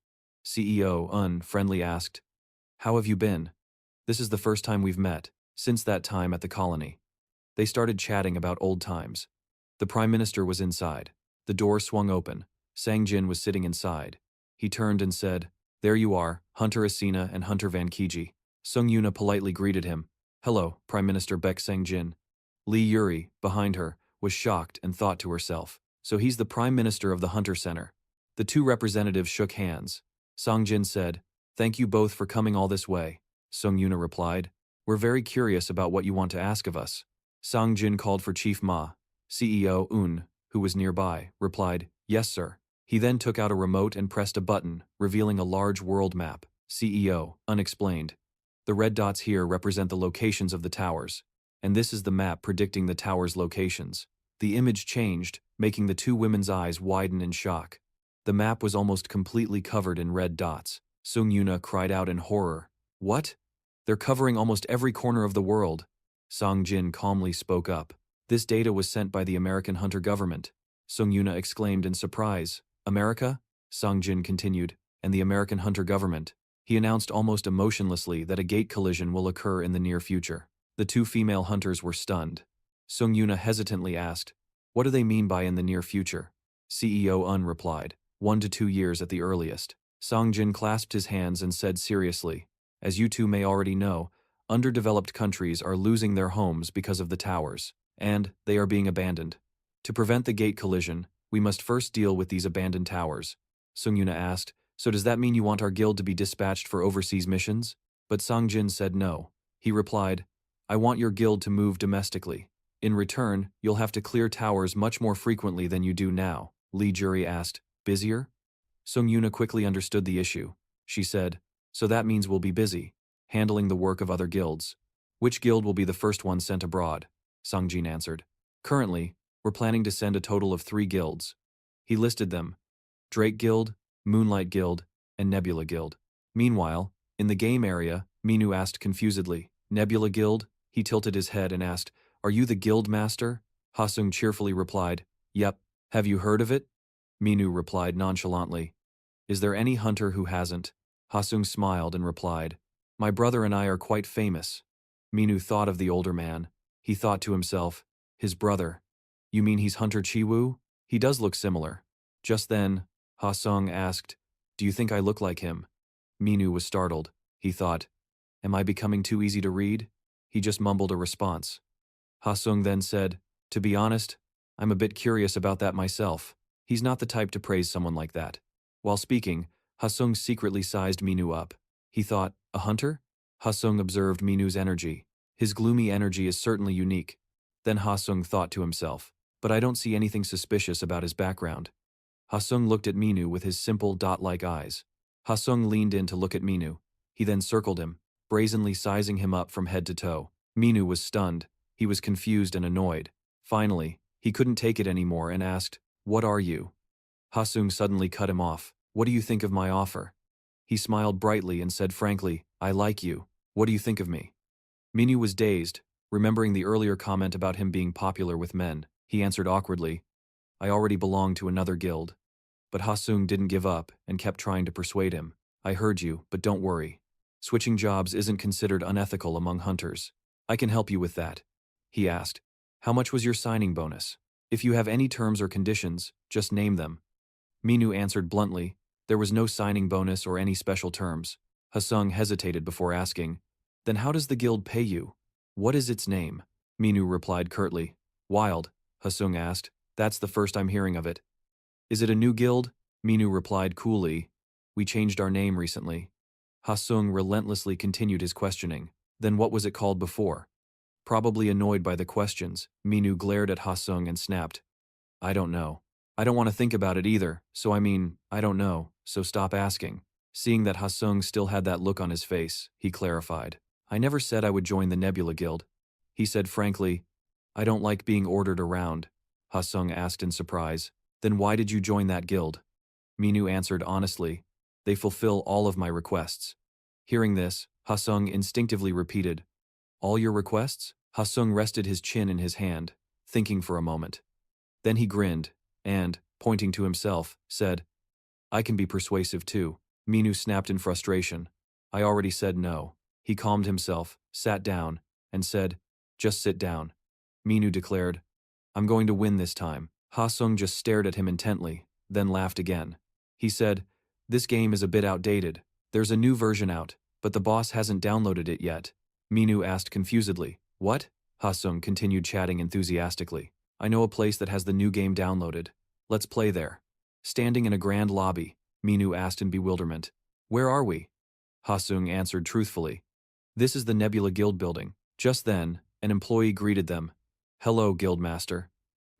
CEO Un friendly asked, "How have you been? This is the first time we've met, since that time at the colony." They started chatting about old times. The Prime Minister was inside. The door swung open. Sang Jin was sitting inside. He turned and said, "There you are, Hunter Asina and Hunter Van Kiji." Sung Yuna politely greeted him. "Hello, Prime Minister Baek Sang Jin." Lee Yuri, behind her, was shocked and thought to herself, "So he's the Prime Minister of the Hunter Center." The two representatives shook hands. Sang Jin said, "Thank you both for coming all this way." Sung Yuna replied, "We're very curious about what you want to ask of us." Sang Jin called for Chief Ma. CEO Un, who was nearby, replied, "Yes, sir." He then took out a remote and pressed a button, revealing a large world map. CEO, unexplained. "The red dots here represent the locations of the towers, and this is the map predicting the towers' locations." The image changed, making the two women's eyes widen in shock. The map was almost completely covered in red dots. Sung Yuna cried out in horror, "What? They're covering almost every corner of the world." Sang Jin calmly spoke up. "This data was sent by the American Hunter government." Sung Yuna exclaimed in surprise. "America?" Sang Jin continued, "And the American Hunter government." He announced almost emotionlessly that a gate collision will occur in the near future. The two female hunters were stunned. Sung Yuna hesitantly asked, "What do they mean by in the near future?" CEO Un replied, 1 to 2 years at the earliest. Sang Jin clasped his hands and said seriously, "As you two may already know, underdeveloped countries are losing their homes because of the towers, and they are being abandoned. To prevent the gate collision, we must first deal with these abandoned towers." Sung Yuna asked, "So does that mean you want our guild to be dispatched for overseas missions?" But Sang Jin said no. He replied, "I want your guild to move domestically. In return, you'll have to clear towers much more frequently than you do now." Lee Jury asked, "Busier?" Sung Yuna quickly understood the issue. She said, "So that means we'll be busy, handling the work of other guilds." "Which guild will be the first one sent abroad?" Sang Jin answered. "Currently, we're planning to send a total of 3 guilds." He listed them: Drake Guild, Moonlight Guild, and Nebula Guild. Meanwhile, in the game area, Minu asked confusedly, "Nebula Guild?" He tilted his head and asked, "Are you the guild master?" Hasung cheerfully replied, "Yep. Have you heard of it?" Minu replied nonchalantly, "Is there any hunter who hasn't?" Hasung smiled and replied, "My brother and I are quite famous." Minu thought of the older man. He thought to himself, "His brother. You mean he's Hunter Chiwoo? He does look similar." Just then, Hasung asked, "Do you think I look like him?" Minu was startled. He thought, "Am I becoming too easy to read?" He just mumbled a response. Hasung then said, "To be honest, I'm a bit curious about that myself. He's not the type to praise someone like that." While speaking, Hasung secretly sized Minu up. He thought, "A hunter?" Hasung observed Minu's energy. His gloomy energy is certainly unique. Then Hasung thought to himself, "But I don't see anything suspicious about his background." Hasung looked at Minu with his simple dot-like eyes. Hasung leaned in to look at Minu. He then circled him, brazenly sizing him up from head to toe. Minu was stunned. He was confused and annoyed. Finally, he couldn't take it anymore and asked, "What are you?" Hasung suddenly cut him off. What do you think of my offer? He smiled brightly and said frankly, I like you. What do you think of me? Minu was dazed, remembering the earlier comment about him being popular with men. He answered awkwardly, I already belong to another guild. But Ha-sung didn't give up and kept trying to persuade him. I heard you, but don't worry. Switching jobs isn't considered unethical among hunters. I can help you with that. He asked, how much was your signing bonus? If you have any terms or conditions, just name them. Minu answered bluntly, there was no signing bonus or any special terms. Ha-sung hesitated before asking, then how does the guild pay you? What is its name? Minu replied curtly. Wild, Ha-sung asked. That's the first I'm hearing of it. Is it a new guild? Minu replied coolly. We changed our name recently. Ha-sung relentlessly continued his questioning. Then what was it called before? Probably annoyed by the questions, Minu glared at Ha-sung and snapped. I don't know. I don't want to think about it either, so I don't know, so stop asking. Seeing that Ha-sung still had that look on his face, he clarified. I never said I would join the Nebula Guild. He said frankly, I don't like being ordered around. Ha-sung asked in surprise. Then why did you join that guild? Minu answered honestly, they fulfill all of my requests. Hearing this, Ha-sung instinctively repeated, all your requests? Ha-sung rested his chin in his hand, thinking for a moment. Then he grinned, and, pointing to himself, said, I can be persuasive too. Minu snapped in frustration. I already said no. He calmed himself, sat down, and said, just sit down. Minu declared, I'm going to win this time. Ha-sung just stared at him intently, then laughed again. He said, this game is a bit outdated. There's a new version out, but the boss hasn't downloaded it yet. Minu asked confusedly, what? Ha-sung continued chatting enthusiastically. I know a place that has the new game downloaded. Let's play there. Standing in a grand lobby, Minu asked in bewilderment. Where are we? Ha-sung answered truthfully. This is the Nebula Guild building. Just then, an employee greeted them. Hello, Guildmaster.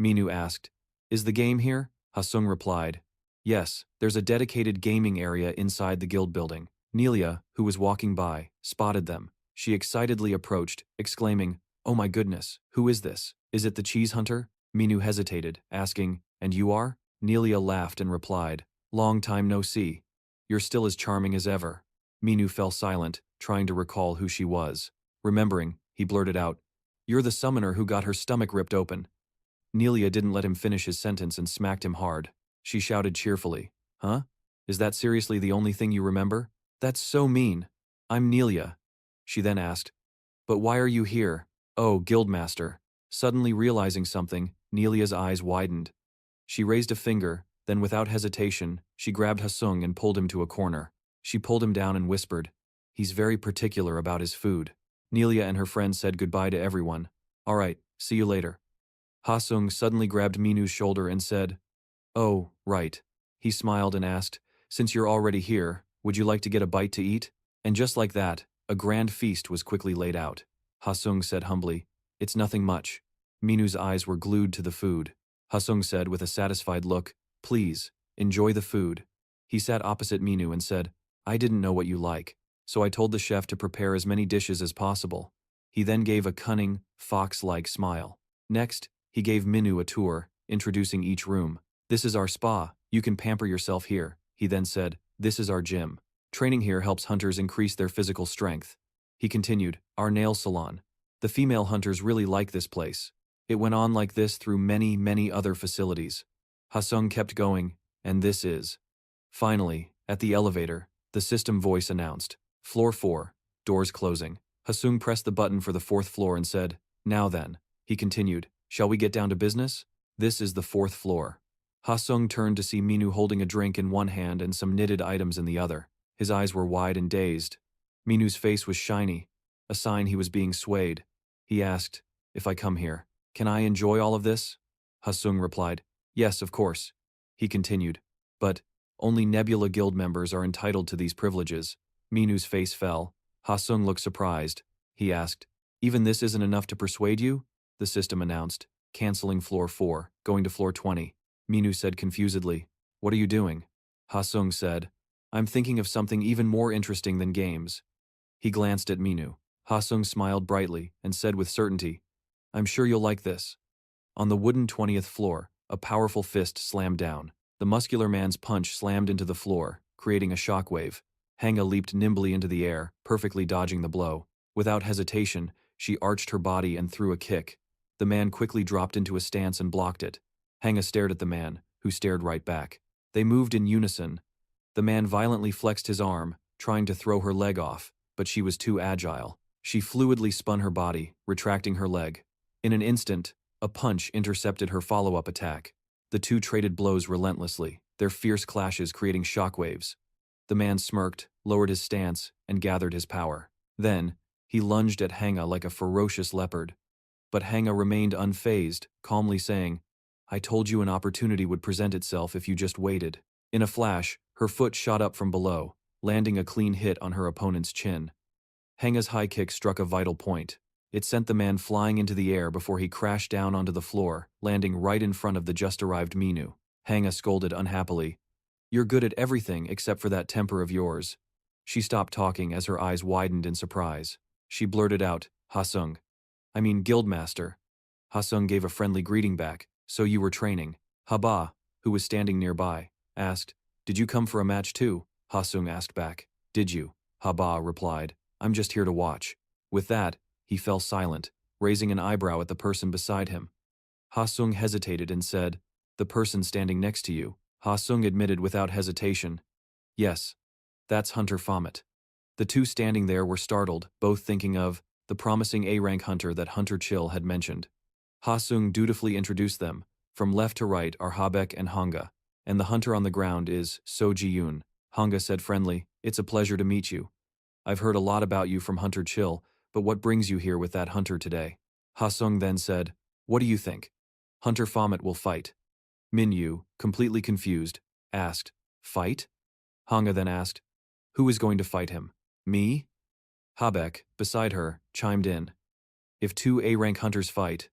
Minu asked. Is the game here? Ha-sung replied. Yes, there's a dedicated gaming area inside the guild building. Nelia, who was walking by, spotted them. She excitedly approached, exclaiming, oh my goodness, who is this? Is it the cheese hunter? Minu hesitated, asking, and you are? Nelia laughed and replied, long time no see. You're still as charming as ever. Minu fell silent, trying to recall who she was. Remembering, he blurted out, you're the summoner who got her stomach ripped open. Nelia didn't let him finish his sentence and smacked him hard. She shouted cheerfully, huh? Is that seriously the only thing you remember? That's so mean. I'm Nelia. She then asked, but why are you here? Oh, Guildmaster. Suddenly realizing something, Nelia's eyes widened. She raised a finger, then without hesitation, she grabbed Ha-sung and pulled him to a corner. She pulled him down and whispered, he's very particular about his food. Nelia and her friend said goodbye to everyone. All right, see you later. Ha-sung suddenly grabbed Minu's shoulder and said, oh, right. He smiled and asked, since you're already here, would you like to get a bite to eat? And just like that, a grand feast was quickly laid out. Ha-sung said humbly, it's nothing much. Minu's eyes were glued to the food. Ha-sung said with a satisfied look, please, enjoy the food. He sat opposite Minu and said, I didn't know what you like, so I told the chef to prepare as many dishes as possible. He then gave a cunning, fox-like smile. Next, he gave Minu a tour, introducing each room. This is our spa, you can pamper yourself here. He then said, this is our gym. Training here helps hunters increase their physical strength. He continued, our nail salon. The female hunters really like this place. It went on like this through many, many other facilities. Ha-sung kept going, and this is. Finally, at the elevator, the system voice announced, floor 4, doors closing. Ha-sung pressed the button for the 4th floor and said, now then. He continued, shall we get down to business? This is the 4th floor. Ha-sung turned to see Minu holding a drink in one hand and some knitted items in the other. His eyes were wide and dazed. Minu's face was shiny, a sign he was being swayed. He asked, if I come here, can I enjoy all of this? Ha-sung replied, yes, of course. He continued, but only Nebula Guild members are entitled to these privileges. Minu's face fell. Ha-sung looked surprised. He asked, even this isn't enough to persuade you? The system announced, canceling floor 4, going to floor 20. Minu said confusedly, what are you doing? Ha-sung said, I'm thinking of something even more interesting than games. He glanced at Minu. Ha-sung smiled brightly and said with certainty, I'm sure you'll like this. On the wooden 20th floor, a powerful fist slammed down. The muscular man's punch slammed into the floor, creating a shockwave. Hanga leaped nimbly into the air, perfectly dodging the blow. Without hesitation, she arched her body and threw a kick. The man quickly dropped into a stance and blocked it. Hanga stared at the man, who stared right back. They moved in unison. The man violently flexed his arm, trying to throw her leg off, but she was too agile. She fluidly spun her body, retracting her leg. In an instant, a punch intercepted her follow-up attack. The two traded blows relentlessly, their fierce clashes creating shockwaves. The man smirked, lowered his stance, and gathered his power. Then, he lunged at Hanga like a ferocious leopard. But Hanga remained unfazed, calmly saying, "I told you an opportunity would present itself if you just waited." In a flash, her foot shot up from below, landing a clean hit on her opponent's chin. Hanga's high kick struck a vital point. It sent the man flying into the air before he crashed down onto the floor, landing right in front of the just-arrived Minu. Hanga scolded unhappily, "You're good at everything except for that temper of yours." She stopped talking as her eyes widened in surprise. She blurted out, "Hasung. I mean Guildmaster." Hasung gave a friendly greeting back, "So you were training." Haba, who was standing nearby, asked, "Did you come for a match too?" Hasung asked back. "Did you?" Haba replied, "I'm just here to watch." With that, he fell silent, raising an eyebrow at the person beside him. Hasung hesitated and said, "The person standing next to you." Hasung admitted without hesitation, "Yes, that's Hunter Baphomet." The two standing there were startled, both thinking of the promising A-rank hunter that Hunter Chill had mentioned. Hasung dutifully introduced them. From left to right are Habek and Hanga, and the hunter on the ground is So Ji-yoon. Hanga said friendly, "It's a pleasure to meet you. I've heard a lot about you from Hunter Chill, but what brings you here with that hunter today?" Hasung then said, "What do you think? Hunter Baphomet will fight." Minyu, completely confused, asked, "Fight?" Hanga then asked, "Who is going to fight him? Me?" Habek, beside her, chimed in, "If two A-rank hunters fight,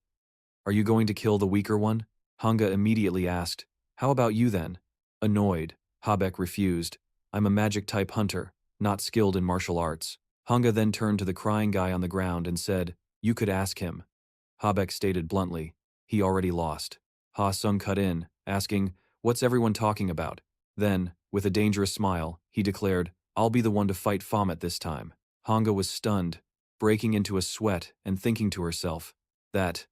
are you going to kill the weaker one?" Hanga immediately asked, "How about you then?" Annoyed, Habek refused, "I'm a magic-type hunter, not skilled in martial arts." Hanga then turned to the crying guy on the ground and said, "You could ask him." Habek stated bluntly, "He already lost." Ha Sung cut in, asking, "What's everyone talking about?" Then, with a dangerous smile, he declared, "I'll be the one to fight Baphomet this time." Hanga was stunned, breaking into a sweat and thinking to herself, that.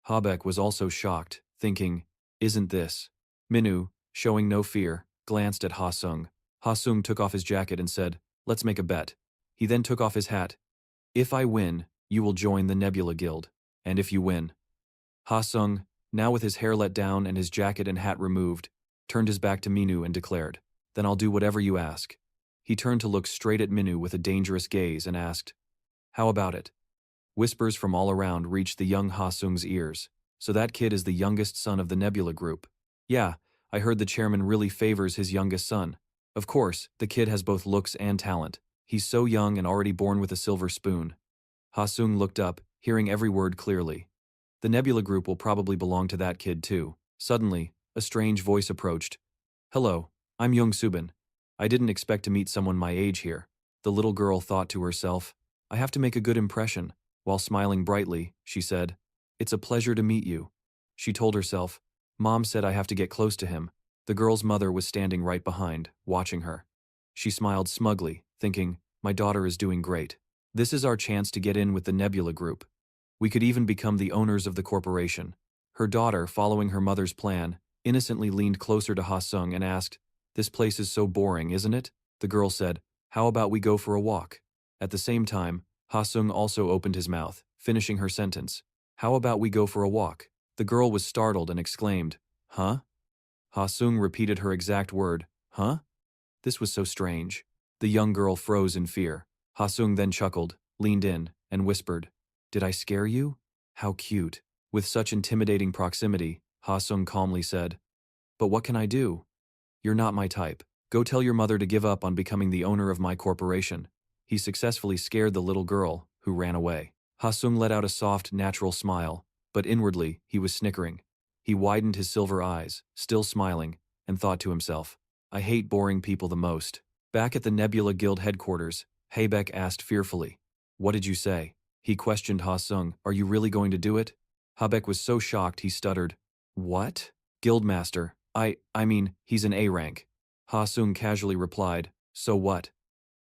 Habek was also shocked, thinking, "Isn't this?" Minu, showing no fear, glanced at Ha Sung. Ha Sung took off his jacket and said, "Let's make a bet." He then took off his hat. "If I win, you will join the Nebula Guild. And if you win." Ha Sung, now with his hair let down and his jacket and hat removed, turned his back to Minu and declared, "Then I'll do whatever you ask." He turned to look straight at Minu with a dangerous gaze and asked, "How about it?" Whispers from all around reached the young Ha Sung's ears. "So that kid is the youngest son of the Nebula Group." "Yeah, I heard the chairman really favors his youngest son. Of course, the kid has both looks and talent. He's so young and already born with a silver spoon." Ha Sung looked up, hearing every word clearly. "The Nebula Group will probably belong to that kid too." Suddenly, a strange voice approached. "Hello, I'm Young Subin. I didn't expect to meet someone my age here." The little girl thought to herself, "I have to make a good impression." While smiling brightly, she said, "It's a pleasure to meet you." She told herself, "Mom said I have to get close to him." The girl's mother was standing right behind, watching her. She smiled smugly, thinking, "My daughter is doing great. This is our chance to get in with the Nebula Group. We could even become the owners of the corporation." Her daughter, following her mother's plan, innocently leaned closer to Ha Sung and asked, "This place is so boring, isn't it?" The girl said, "How about we go for a walk?" At the same time, Ha Sung also opened his mouth, finishing her sentence. "How about we go for a walk?" The girl was startled and exclaimed, "Huh?" Ha Sung repeated her exact word, "Huh?" This was so strange. The young girl froze in fear. Ha Sung then chuckled, leaned in, and whispered, "Did I scare you? How cute." With such intimidating proximity, Ha Sung calmly said, "But what can I do? You're not my type. Go tell your mother to give up on becoming the owner of my corporation." He successfully scared the little girl, who ran away. Ha Sung let out a soft, natural smile, but inwardly, he was snickering. He widened his silver eyes, still smiling, and thought to himself, "I hate boring people the most." Back at the Nebula Guild headquarters, Habek asked fearfully, "What did you say?" He questioned Ha Sung, "Are you really going to do it?" Habek was so shocked he stuttered, "What?" "Guildmaster, I mean, he's an A rank. Ha Sung casually replied, so what?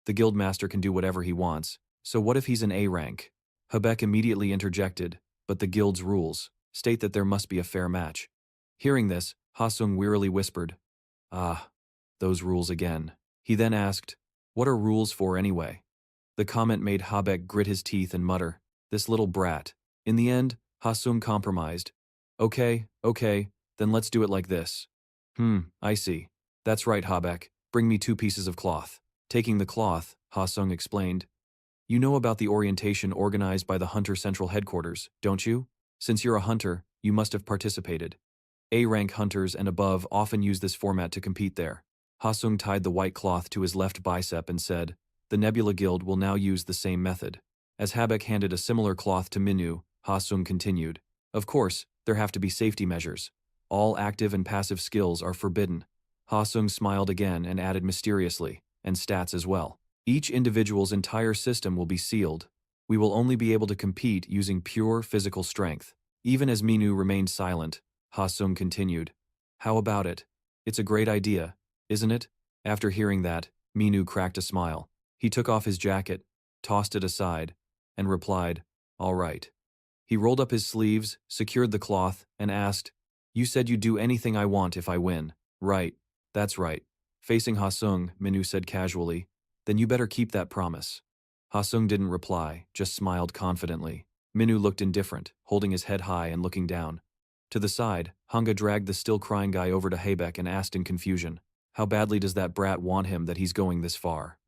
The guildmaster can do whatever he wants, so what if he's an A rank? Habek immediately interjected, but the guild's rules state that there must be a fair match. Hearing this, Ha Sung wearily whispered, ah, those rules again. He then asked, what are rules for anyway? The comment made Habek grit his teeth and mutter, this little brat. In the end, Ha Sung compromised. Okay, then let's do it like this. I see. That's right, Habek. Bring me 2 pieces of cloth. Taking the cloth, Ha Sung explained. You know about the orientation organized by the Hunter Central Headquarters, don't you? Since you're a hunter, you must have participated. A-rank hunters and above often use this format to compete there. Ha Sung tied the white cloth to his left bicep and said, the Nebula Guild will now use the same method. As Habek handed a similar cloth to Minu, Ha Sung continued, of course, there have to be safety measures. All active and passive skills are forbidden. Ha Sung smiled again and added mysteriously, and stats as well. Each individual's entire system will be sealed. We will only be able to compete using pure physical strength. Even as Minu remained silent, Ha Sung continued, how about it? It's a great idea, isn't it? After hearing that, Minu cracked a smile. He took off his jacket, tossed it aside, and replied, all right. He rolled up his sleeves, secured the cloth, and asked, you said you'd do anything I want if I win, right? That's right. Facing Ha Sung, Minu said casually, then you better keep that promise. Ha Sung didn't reply, just smiled confidently. Minu looked indifferent, holding his head high and looking down. To the side, Hanga dragged the still crying guy over to Habek and asked in confusion, how badly does that brat want him that he's going this far?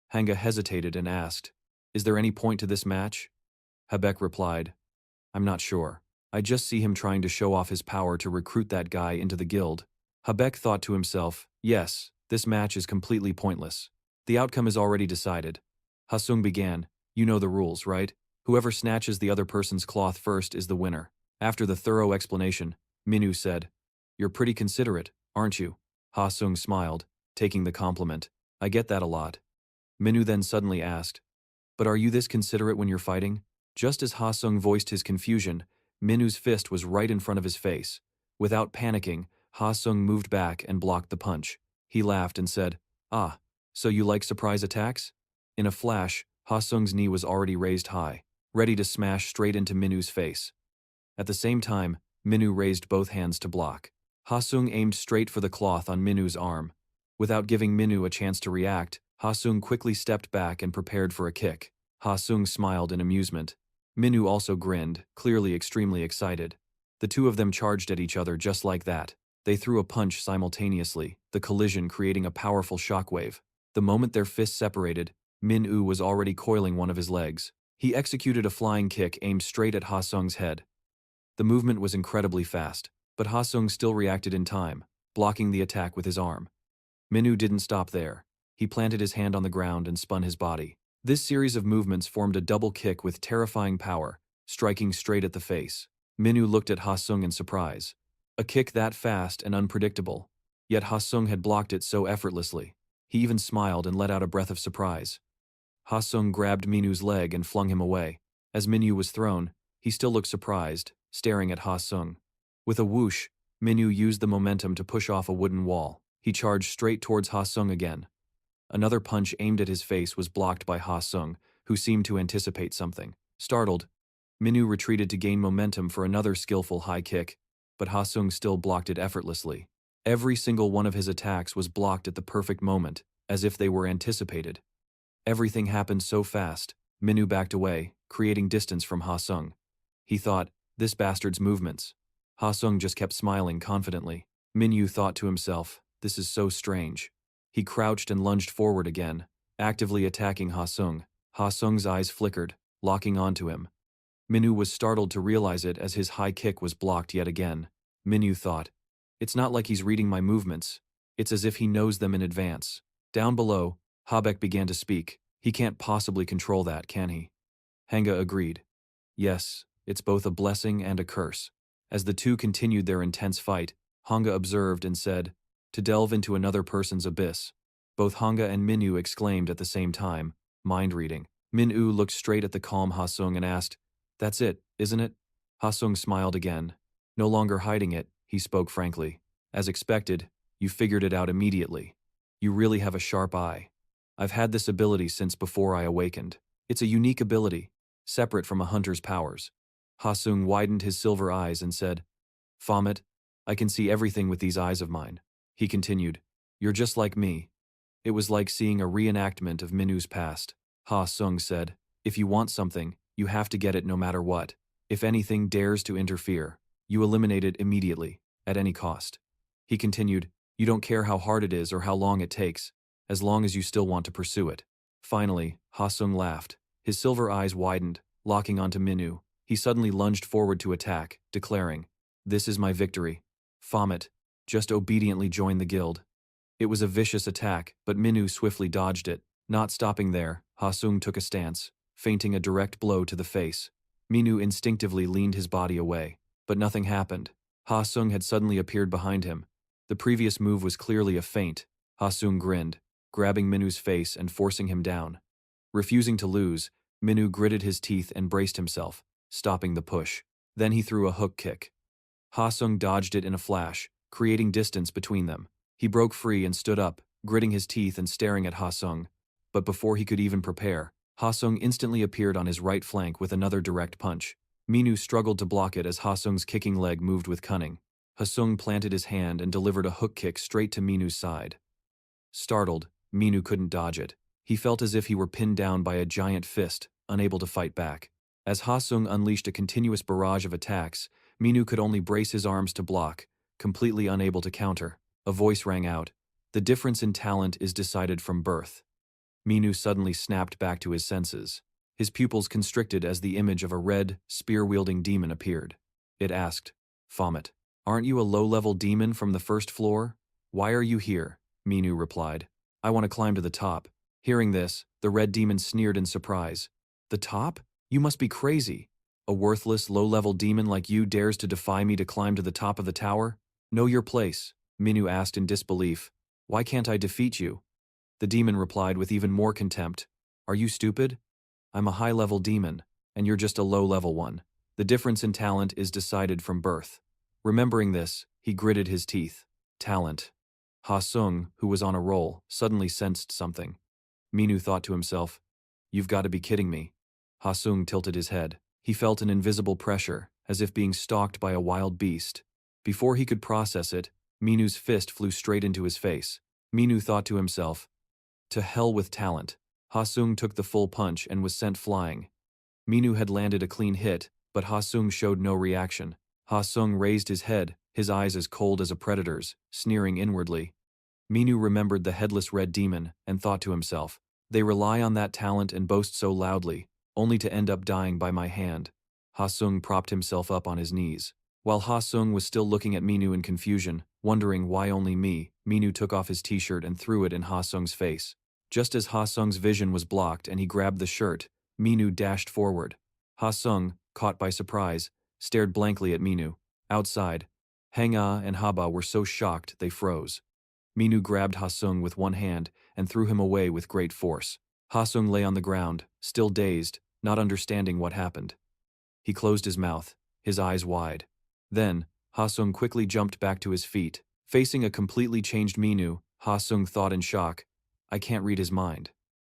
Hanga hesitated and asked, is there any point to this match? Habek replied, I'm not sure. I just see him trying to show off his power to recruit that guy into the guild. Habek thought to himself, yes, this match is completely pointless. The outcome is already decided. Ha Sung began, you know the rules, right? Whoever snatches the other person's cloth first is the winner. After the thorough explanation, Minu said, you're pretty considerate, aren't you? Ha Sung smiled, taking the compliment. I get that a lot. Minu then suddenly asked, but are you this considerate when you're fighting? Just as Ha Sung voiced his confusion, Minu's fist was right in front of his face. Without panicking, Ha Sung moved back and blocked the punch. He laughed and said, ah, so you like surprise attacks? In a flash, Ha Sung's knee was already raised high, ready to smash straight into Minu's face. At the same time, Minu raised both hands to block. Ha Sung aimed straight for the cloth on Minu's arm. Without giving Minu a chance to react, Ha Sung quickly stepped back and prepared for a kick. Ha Sung smiled in amusement. Minu also grinned, clearly extremely excited. The two of them charged at each other just like that. They threw a punch simultaneously, the collision creating a powerful shockwave. The moment their fists separated, Min-U was already coiling one of his legs. He executed a flying kick aimed straight at Ha Sung's head. The movement was incredibly fast, but Ha Sung still reacted in time, blocking the attack with his arm. Min-U didn't stop there. He planted his hand on the ground and spun his body. This series of movements formed a double kick with terrifying power, striking straight at the face. Min-U looked at Ha Sung in surprise. A kick that fast and unpredictable. Yet Ha Sung had blocked it so effortlessly. He even smiled and let out a breath of surprise. Ha Sung grabbed Min-U's leg and flung him away. As Min-U was thrown, he still looked surprised, staring at Ha Sung. With a whoosh, Min-U used the momentum to push off a wooden wall. He charged straight towards Ha Sung again. Another punch aimed at his face was blocked by Ha Sung, who seemed to anticipate something. Startled, Min-U retreated to gain momentum for another skillful high kick, but Ha Sung still blocked it effortlessly. Every single one of his attacks was blocked at the perfect moment, as if they were anticipated. Everything happened so fast, Min-U backed away, creating distance from Ha Sung. He thought, this bastard's movements. Ha Sung just kept smiling confidently. Min-U thought to himself, this is so strange. He crouched and lunged forward again, actively attacking Ha Sung. Ha Sung's eyes flickered, locking onto him. Min-U was startled to realize it as his high kick was blocked yet again. Min-U thought, it's not like he's reading my movements. It's as if he knows them in advance. Down below, Habek began to speak. He can't possibly control that, can he? Hanga agreed. Yes, it's both a blessing and a curse. As the two continued their intense fight, Hanga observed and said, to delve into another person's abyss. Both Hanga and Min-U exclaimed at the same time, mind reading. Min-U looked straight at the calm Ha Sung and asked, that's it, isn't it? Ha Sung smiled again. No longer hiding it, he spoke frankly. As expected, you figured it out immediately. You really have a sharp eye. I've had this ability since before I awakened. It's a unique ability, separate from a hunter's powers. Ha-Sung widened his silver eyes and said, Baphomet, I can see everything with these eyes of mine. He continued, You're just like me. It was like seeing a reenactment of Minu's past. Ha-Sung said, If you want something, you have to get it no matter what. If anything dares to interfere, you eliminate it immediately, at any cost. He continued, You don't care how hard it is or how long it takes, as long as you still want to pursue it. Finally, Ha-Sung laughed. His silver eyes widened, locking onto Minu. He suddenly lunged forward to attack, declaring, This is my victory. Baphomet, just obediently join the guild. It was a vicious attack, but Minu swiftly dodged it. Not stopping there, Ha-Sung took a stance, feinting a direct blow to the face. Minu instinctively leaned his body away, but nothing happened. Ha-Sung had suddenly appeared behind him. The previous move was clearly a feint. Ha-Sung grinned, grabbing Minu's face and forcing him down. Refusing to lose, Minu gritted his teeth and braced himself, stopping the push. Then he threw a hook kick. Ha-Sung dodged it in a flash, creating distance between them. He broke free and stood up, gritting his teeth and staring at Ha-Sung. But before he could even prepare, Ha-Sung instantly appeared on his right flank with another direct punch. Minu struggled to block it as Ha-Sung's kicking leg moved with cunning. Ha-Sung planted his hand and delivered a hook kick straight to Minu's side. Startled, Minu couldn't dodge it. He felt as if he were pinned down by a giant fist, unable to fight back. As Ha-Sung unleashed a continuous barrage of attacks, Minu could only brace his arms to block, completely unable to counter. A voice rang out. The difference in talent is decided from birth. Minu suddenly snapped back to his senses. His pupils constricted as the image of a red, spear-wielding demon appeared. It asked, Baphomet, aren't you a low-level demon from the first floor? Why are you here? Minu replied. I want to climb to the top. Hearing this, the red demon sneered in surprise. The top? You must be crazy. A worthless, low-level demon like you dares to defy me to climb to the top of the tower? Know your place, Minu asked in disbelief. Why can't I defeat you? The demon replied with even more contempt. Are you stupid? I'm a high-level demon, and you're just a low-level one. The difference in talent is decided from birth. Remembering this, he gritted his teeth. Talent. Ha-Sung, who was on a roll, suddenly sensed something. Minu thought to himself, You've got to be kidding me. Ha-Sung tilted his head. He felt an invisible pressure, as if being stalked by a wild beast. Before he could process it, Minu's fist flew straight into his face. Minu thought to himself, To hell with talent. Ha-Sung took the full punch and was sent flying. Minu had landed a clean hit, but Ha-Sung showed no reaction. Ha-Sung raised his head, his eyes as cold as a predator's, sneering inwardly. Minu remembered the headless red demon and thought to himself, They rely on that talent and boast so loudly, only to end up dying by my hand. Ha-Sung propped himself up on his knees. While Ha-Sung was still looking at Minu in confusion, wondering why only me, Minu took off his t-shirt and threw it in Ha-Sung's face. Just as Ha-Sung's vision was blocked and he grabbed the shirt, Minu dashed forward. Ha-Sung, caught by surprise, stared blankly at Minu. Outside, Hang-Ah and Haba were so shocked they froze. Minu grabbed Ha-Sung with one hand and threw him away with great force. Ha-Sung lay on the ground, still dazed, not understanding what happened. He closed his mouth, his eyes wide. Then, Ha-Sung quickly jumped back to his feet. Facing a completely changed Minu, Ha-Sung thought in shock, I can't read his mind.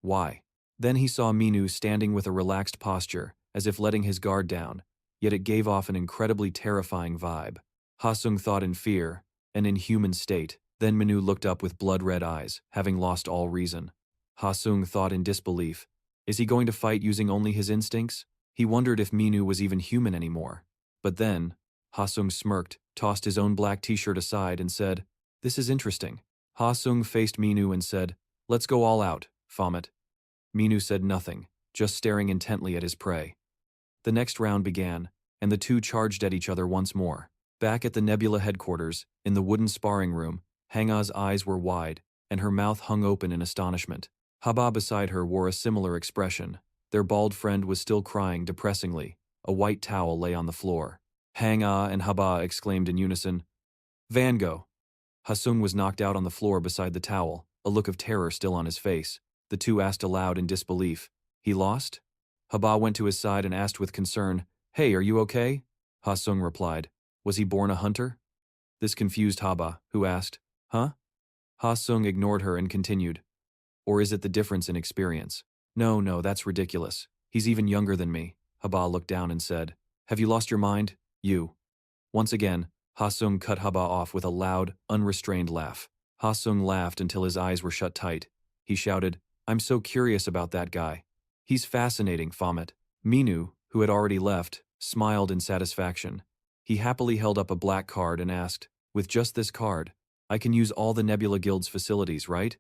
Why? Then he saw Minu standing with a relaxed posture, as if letting his guard down, yet it gave off an incredibly terrifying vibe. Ha-Sung thought in fear, an inhuman state. Then Minu looked up with blood-red eyes, having lost all reason. Ha-Sung thought in disbelief. Is he going to fight using only his instincts? He wondered if Minu was even human anymore. But then, Ha-Sung smirked, tossed his own black t-shirt aside and said, This is interesting. Ha-Sung faced Minu and said, Let's go all out, Baphomet. Minu said nothing, just staring intently at his prey. The next round began, and the two charged at each other once more. Back at the Nebula headquarters, in the wooden sparring room, Hang-Ah's eyes were wide, and her mouth hung open in astonishment. Haba beside her wore a similar expression. Their bald friend was still crying depressingly. A white towel lay on the floor. Hang-Ah and Haba exclaimed in unison, Vango! Ha-Sung was knocked out on the floor beside the towel, a look of terror still on his face. The two asked aloud in disbelief, He lost? Haba went to his side and asked with concern, Hey, are you okay? Ha-Sung replied, Was he born a hunter? This confused Haba, who asked, "Huh?" Ha-sung ignored her and continued, "Or is it the difference in experience?" No, that's ridiculous. He's even younger than me." Haba looked down and said, "Have you lost your mind? You." Once again, Ha-sung cut Haba off with a loud, unrestrained laugh. Ha-sung laughed until his eyes were shut tight. He shouted, "I'm so curious about that guy. He's fascinating, Baphomet." Minu, who had already left, smiled in satisfaction. He happily held up a black card and asked, "With just this card, I can use all the Nebula Guild's facilities, right?"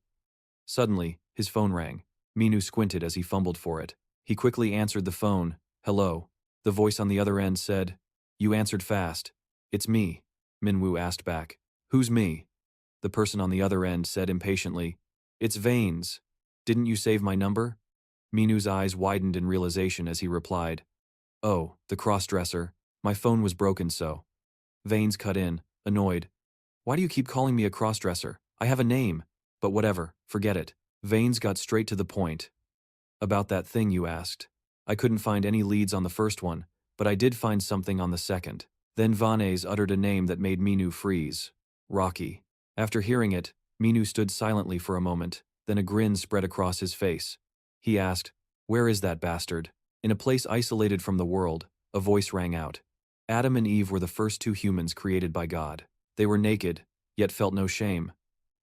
Suddenly, his phone rang. Minu squinted as he fumbled for it. He quickly answered the phone. "Hello." The voice on the other end said, "You answered fast." "It's me," Minwoo asked back. "Who's me?" The person on the other end said impatiently, "It's Veins. Didn't you save my number?" Minu's eyes widened in realization as he replied, "Oh, the crossdresser. My phone was broken so." Veins cut in, annoyed. "Why do you keep calling me a crossdresser? I have a name." "But whatever, forget it." Veins got straight to the point. "About that thing you asked. I couldn't find any leads on the first one, but I did find something on the second." Then Vanes uttered a name that made Minu freeze. Rocky. After hearing it, Minu stood silently for a moment, then a grin spread across his face. He asked, "Where is that bastard?" In a place isolated from the world, a voice rang out. Adam and Eve were the first two humans created by God. They were naked, yet felt no shame.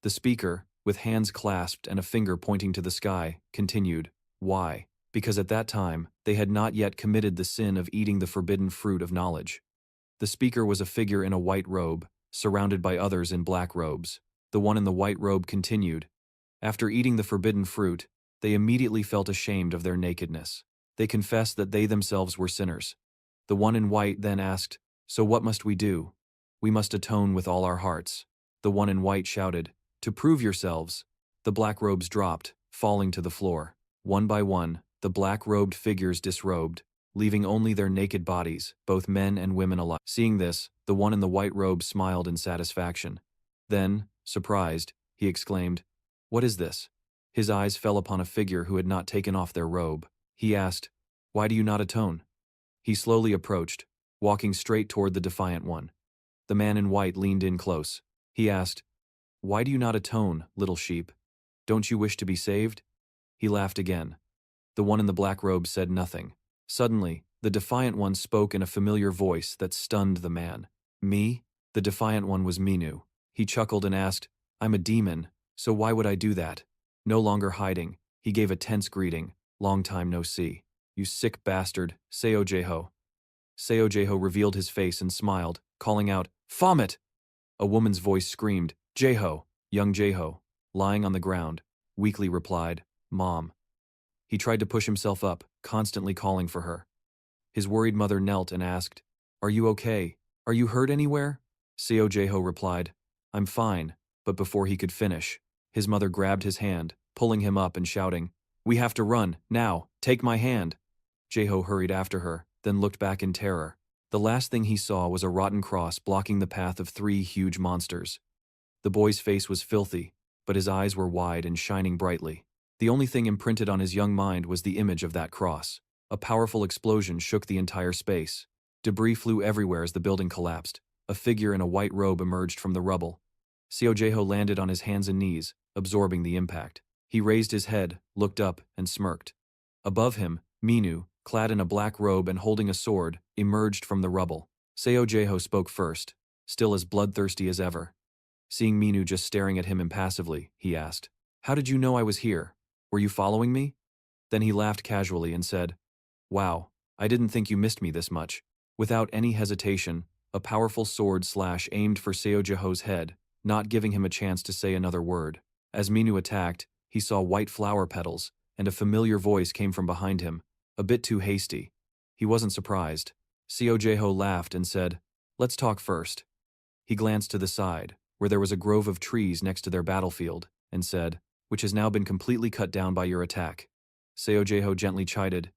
The speaker, with hands clasped and a finger pointing to the sky, continued, "Why? Because at that time, they had not yet committed the sin of eating the forbidden fruit of knowledge." The speaker was a figure in a white robe, surrounded by others in black robes. The one in the white robe continued, "After eating the forbidden fruit, they immediately felt ashamed of their nakedness. They confessed that they themselves were sinners." The one in white then asked, "So what must we do?" "We must atone with all our hearts." The one in white shouted, "To prove yourselves." The black robes dropped, falling to the floor. One by one, the black-robed figures disrobed, leaving only their naked bodies, both men and women alike. Seeing this, the one in the white robe smiled in satisfaction. Then, surprised, he exclaimed, "What is this?" His eyes fell upon a figure who had not taken off their robe. He asked, "Why do you not atone?" He slowly approached, walking straight toward the defiant one. The man in white leaned in close. He asked, "Why do you not atone, little sheep? Don't you wish to be saved?" He laughed again. The one in the black robe said nothing. Suddenly, the defiant one spoke in a familiar voice that stunned the man. "Me?" The defiant one was Minu. He chuckled and asked, "I'm a demon, so why would I do that?" No longer hiding, he gave a tense greeting, "Long time no see. You sick bastard, Seo Jeho." Seo Jeho revealed his face and smiled, calling out, "Baphomet!" A woman's voice screamed, "Jeho!" Young Jeho, lying on the ground, weakly replied, "Mom." He tried to push himself up, constantly calling for her. His worried mother knelt and asked, "Are you okay? Are you hurt anywhere?" Seo Jeho replied, "I'm fine," but before he could finish, his mother grabbed his hand, pulling him up and shouting, "We have to run, now, take my hand." Jeho hurried after her, then looked back in terror. The last thing he saw was a rotten cross blocking the path of 3 huge monsters. The boy's face was filthy, but his eyes were wide and shining brightly. The only thing imprinted on his young mind was the image of that cross. A powerful explosion shook the entire space. Debris flew everywhere as the building collapsed. A figure in a white robe emerged from the rubble. Seo Jeho landed on his hands and knees, absorbing the impact. He raised his head, looked up, and smirked. Above him, Minu, clad in a black robe and holding a sword, emerged from the rubble. Seo Jeho spoke first, still as bloodthirsty as ever. Seeing Minu just staring at him impassively, he asked, "How did you know I was here? Were you following me?" Then he laughed casually and said, "Wow, I didn't think you missed me this much." Without any hesitation, a powerful sword slash aimed for Seo Jeho's head, not giving him a chance to say another word. As Minu attacked, he saw white flower petals, and a familiar voice came from behind him, a bit too hasty. He wasn't surprised. Seo Jeho laughed and said, "Let's talk first." He glanced to the side, where there was a grove of trees next to their battlefield, and said, "Which has now been completely cut down by your attack." Seo Jeho gently chided,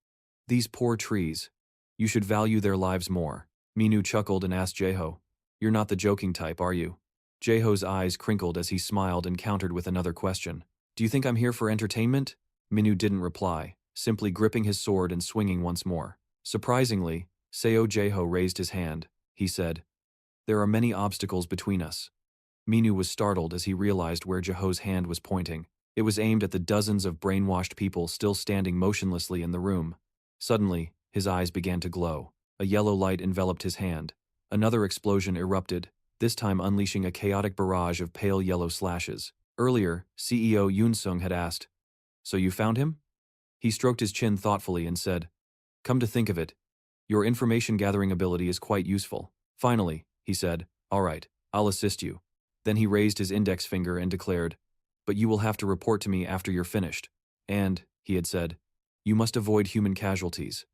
"These poor trees. You should value their lives more." Minu chuckled and asked Jeho, "You're not the joking type, are you?" Jeho's eyes crinkled as he smiled and countered with another question. "Do you think I'm here for entertainment?" Minu didn't reply, simply gripping his sword and swinging once more. Surprisingly, Seo Jeho raised his hand. He said, There are many obstacles between us. Minu was startled as he realized where Jeho's hand was pointing. It was aimed at the dozens of brainwashed people still standing motionlessly in the room. Suddenly, his eyes began to glow. A yellow light enveloped his hand. Another explosion erupted, this time unleashing a chaotic barrage of pale yellow slashes. Earlier, CEO Yoon-sung had asked, "So you found him?" He stroked his chin thoughtfully and said, "Come to think of it, your information-gathering ability is quite useful." Finally, he said, "All right, I'll assist you." Then he raised his index finger and declared, "But you will have to report to me after you're finished. And," he had said, "you must avoid human casualties."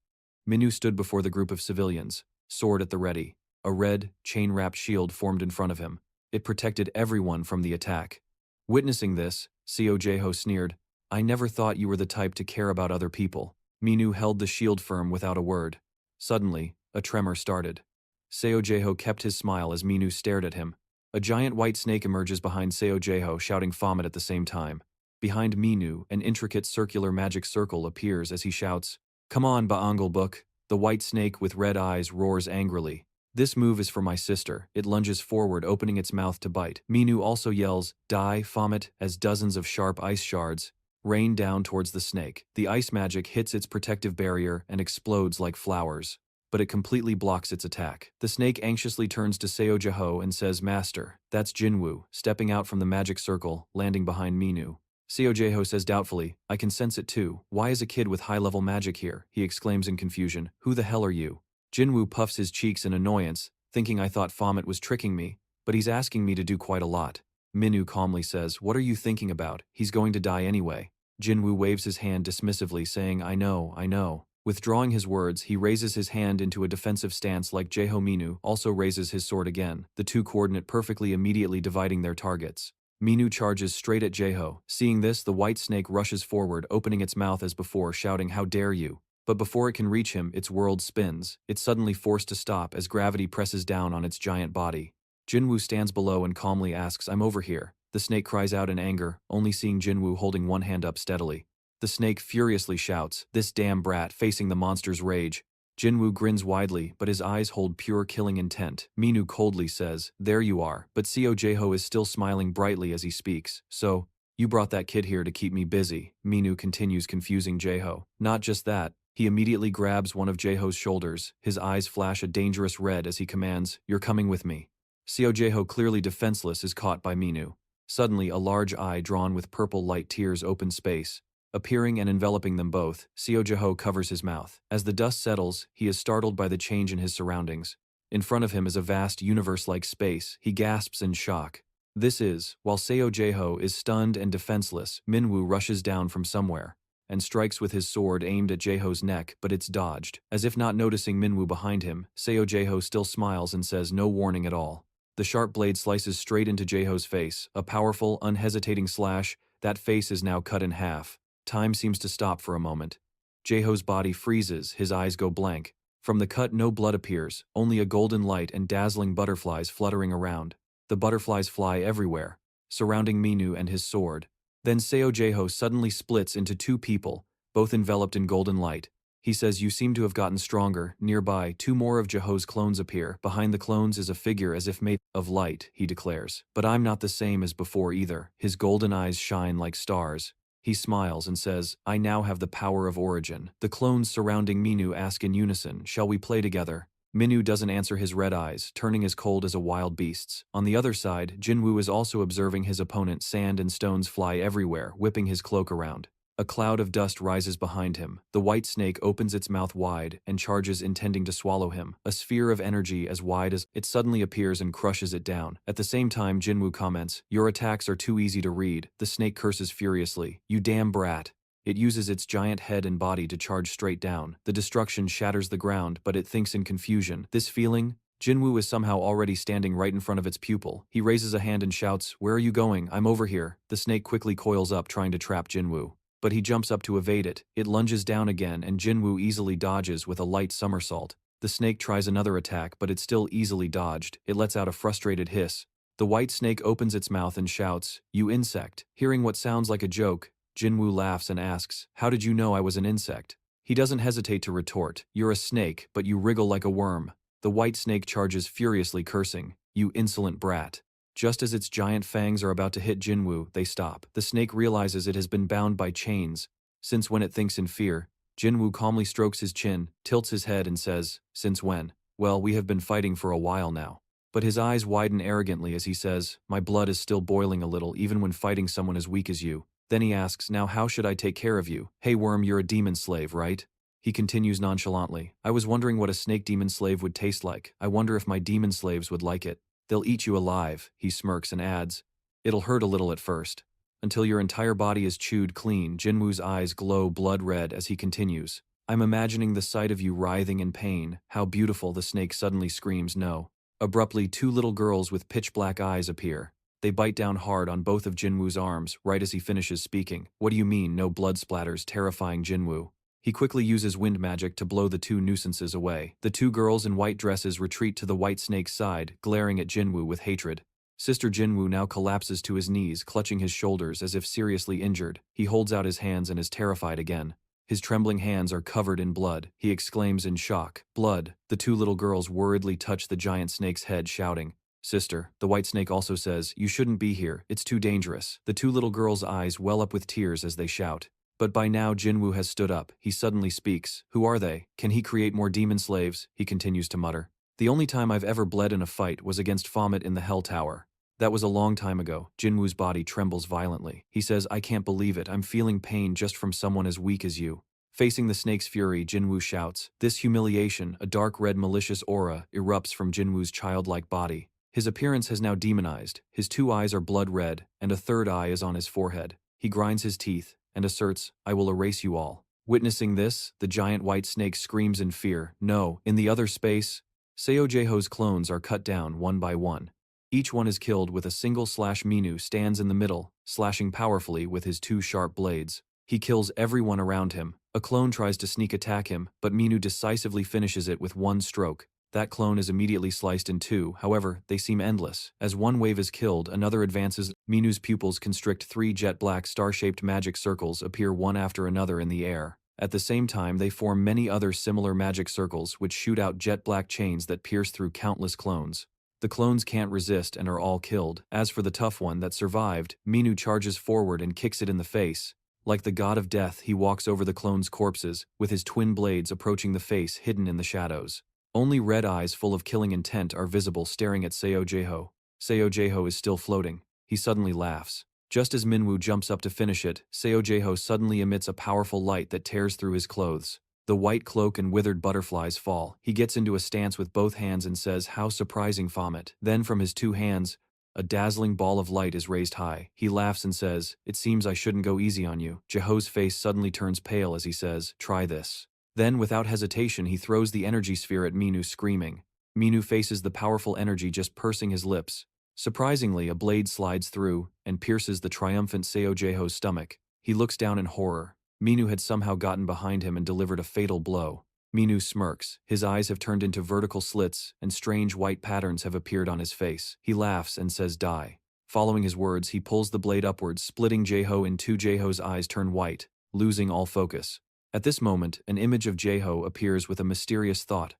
Minu stood before the group of civilians, sword at the ready. A red, chain-wrapped shield formed in front of him. It protected everyone from the attack. Witnessing this, Seo Jae-ho sneered, "I never thought you were the type to care about other people." Minu held the shield firm without a word. Suddenly, a tremor started. Seo Jae-ho kept his smile as Minu stared at him. A giant white snake emerges behind Seo Jae-ho, shouting Baphomet at the same time. Behind Minu, an intricate circular magic circle appears as he shouts, "Come on, Baangle Book." The white snake with red eyes roars angrily. "This move is for my sister." It lunges forward, opening its mouth to bite. Minu also yells, "Die, Baphomet," as dozens of sharp ice shards rain down towards the snake. The ice magic hits its protective barrier and explodes like flowers, but it completely blocks its attack. The snake anxiously turns to Seo Jae-ho and says, "Master." That's Jinwoo, stepping out from the magic circle, landing behind Minu. Seo Jae-ho says doubtfully, "I can sense it too. Why is a kid with high-level magic here?" He exclaims in confusion. "Who the hell are you?" Jinwoo puffs his cheeks in annoyance, thinking I thought Baphomet was tricking me, but he's asking me to do quite a lot. Minu calmly says, "What are you thinking about? He's going to die anyway." Jinwoo waves his hand dismissively, saying, I know. Withdrawing his words, he raises his hand into a defensive stance like Jae-ho. Minu also raises his sword again, the two coordinate perfectly, immediately dividing their targets. Minu charges straight at Jae-ho. Seeing this, the white snake rushes forward, opening its mouth as before, shouting, "How dare you!" But before it can reach him, its world spins. It's suddenly forced to stop as gravity presses down on its giant body. Jinwoo stands below and calmly asks, "I'm over here." The snake cries out in anger, only seeing Jinwoo holding one hand up steadily. The snake furiously shouts, "This damn brat," facing the monster's rage. Jinwoo grins widely, but his eyes hold pure killing intent. Minu coldly says, "There you are," but Seo Jae-ho is still smiling brightly as he speaks. "So, you brought that kid here to keep me busy," Minu continues, confusing Jae-ho. Not just that, he immediately grabs one of Jae-ho's shoulders. His eyes flash a dangerous red as he commands, "You're coming with me." Seo Jae-ho, clearly defenseless, is caught by Minu. Suddenly, a large eye drawn with purple light tears open space. Appearing and enveloping them both, Seo Jae-ho covers his mouth. As the dust settles, he is startled by the change in his surroundings. In front of him is a vast universe-like space. He gasps in shock. This is, while Seo Jae-ho is stunned and defenseless, Minwoo rushes down from somewhere and strikes with his sword aimed at Jae-ho's neck, but it's dodged. As if not noticing Minwoo behind him, Seo Jae-ho still smiles and says no warning at all. The sharp blade slices straight into Jae-ho's face, a powerful, unhesitating slash. That face is now cut in half. Time seems to stop for a moment. Jae-ho's body freezes, his eyes go blank. From the cut, no blood appears, only a golden light and dazzling butterflies fluttering around. The butterflies fly everywhere, surrounding Minu and his sword. Then Seo Jae-ho suddenly splits into two people, both enveloped in golden light. He says, "You seem to have gotten stronger." Nearby, two more of Jae-ho's clones appear. Behind the clones is a figure as if made of light, he declares. "But I'm not the same as before either." His golden eyes shine like stars. He smiles and says, "I now have the power of origin." The clones surrounding Minu ask in unison, "Shall we play together?" Minu doesn't answer his red eyes, turning as cold as a wild beast's. On the other side, Jinwoo is also observing his opponent. Sand and stones fly everywhere, whipping his cloak around. A cloud of dust rises behind him. The white snake opens its mouth wide and charges, intending to swallow him. A sphere of energy as wide as it suddenly appears and crushes it down. At the same time, Jinwoo comments, "Your attacks are too easy to read." The snake curses furiously, "You damn brat." It uses its giant head and body to charge straight down. The destruction shatters the ground, but it thinks in confusion. This feeling? Jinwoo is somehow already standing right in front of its pupil. He raises a hand and shouts, "Where are you going? I'm over here." The snake quickly coils up, trying to trap Jinwoo. But he jumps up to evade it. It lunges down again, and Jinwoo easily dodges with a light somersault. The snake tries another attack, but it's still easily dodged. It lets out a frustrated hiss. The white snake opens its mouth and shouts, "You insect." Hearing what sounds like a joke, Jinwoo laughs and asks, "How did you know I was an insect?" He doesn't hesitate to retort, "You're a snake, but you wriggle like a worm." The white snake charges furiously, cursing, "You insolent brat." Just as its giant fangs are about to hit Jinwoo, they stop. The snake realizes it has been bound by chains. Since when it thinks in fear, Jinwoo calmly strokes his chin, tilts his head and says, "Since when? Well, we have been fighting for a while now." But his eyes widen arrogantly as he says, "My blood is still boiling a little even when fighting someone as weak as you." Then he asks, "Now how should I take care of you? Hey worm, you're a demon slave, right?" He continues nonchalantly, "I was wondering what a snake demon slave would taste like. I wonder if my demon slaves would like it. They'll eat you alive," he smirks and adds, "It'll hurt a little at first. Until your entire body is chewed clean." Jinwoo's eyes glow blood red as he continues, "I'm imagining the sight of you writhing in pain. How beautiful." The snake suddenly screams, "No." Abruptly, two little girls with pitch-black eyes appear. They bite down hard on both of Jinwoo's arms, right as he finishes speaking. "What do you mean, no blood splatters?" terrifying Jinwoo. He quickly uses wind magic to blow the two nuisances away. The two girls in white dresses retreat to the white snake's side, glaring at Jinwoo with hatred. Sister Jinwoo now collapses to his knees, clutching his shoulders as if seriously injured. He holds out his hands and is terrified again. His trembling hands are covered in blood. He exclaims in shock, "Blood!" The two little girls worriedly touch the giant snake's head, shouting, "Sister." The white snake also says, "You shouldn't be here. It's too dangerous." The two little girls' eyes well up with tears as they shout. But by now Jinwoo has stood up. He suddenly speaks. "Who are they? Can he create more demon slaves?" He continues to mutter. "The only time I've ever bled in a fight was against Baphomet in the Hell Tower. That was a long time ago." Jinwoo's body trembles violently. He says, "I can't believe it. I'm feeling pain just from someone as weak as you." Facing the snake's fury, Jinwoo shouts. This humiliation, a dark red malicious aura, erupts from Jinwoo's childlike body. His appearance has now demonized. His two eyes are blood red, and a third eye is on his forehead. He grinds his teeth and asserts, "I will erase you all." Witnessing this, the giant white snake screams in fear. No, in the other space, Seo Jaeho's clones are cut down one by one. Each one is killed with a single slash. Minu stands in the middle, slashing powerfully with his two sharp blades. He kills everyone around him. A clone tries to sneak attack him, but Minu decisively finishes it with one stroke. That clone is immediately sliced in two, however, they seem endless. As one wave is killed, another advances. Minu's pupils constrict. Three jet-black star-shaped magic circles appear one after another in the air. At the same time, they form many other similar magic circles which shoot out jet-black chains that pierce through countless clones. The clones can't resist and are all killed. As for the tough one that survived, Minu charges forward and kicks it in the face. Like the god of death, he walks over the clones' corpses, with his twin blades approaching the face hidden in the shadows. Only red eyes full of killing intent are visible staring at Seo Jaeho. Seo Jaeho is still floating. He suddenly laughs. Just as Minwoo jumps up to finish it, Seo Jaeho suddenly emits a powerful light that tears through his clothes. The white cloak and withered butterflies fall. He gets into a stance with both hands and says, "How surprising, Baphomet." Then from his two hands, a dazzling ball of light is raised high. He laughs and says, "It seems I shouldn't go easy on you." Jaeho's face suddenly turns pale as he says, "Try this." Then, without hesitation, he throws the energy sphere at Minu, screaming. Minu faces the powerful energy, just pursing his lips. Surprisingly, a blade slides through and pierces the triumphant Seo Jaeho's stomach. He looks down in horror. Minu had somehow gotten behind him and delivered a fatal blow. Minu smirks. His eyes have turned into vertical slits, and strange white patterns have appeared on his face. He laughs and says, "Die." Following his words, he pulls the blade upwards, splitting Jaeho in two. Jaeho's eyes turn white, losing all focus. At this moment, an image of Jaeho appears with a mysterious thought.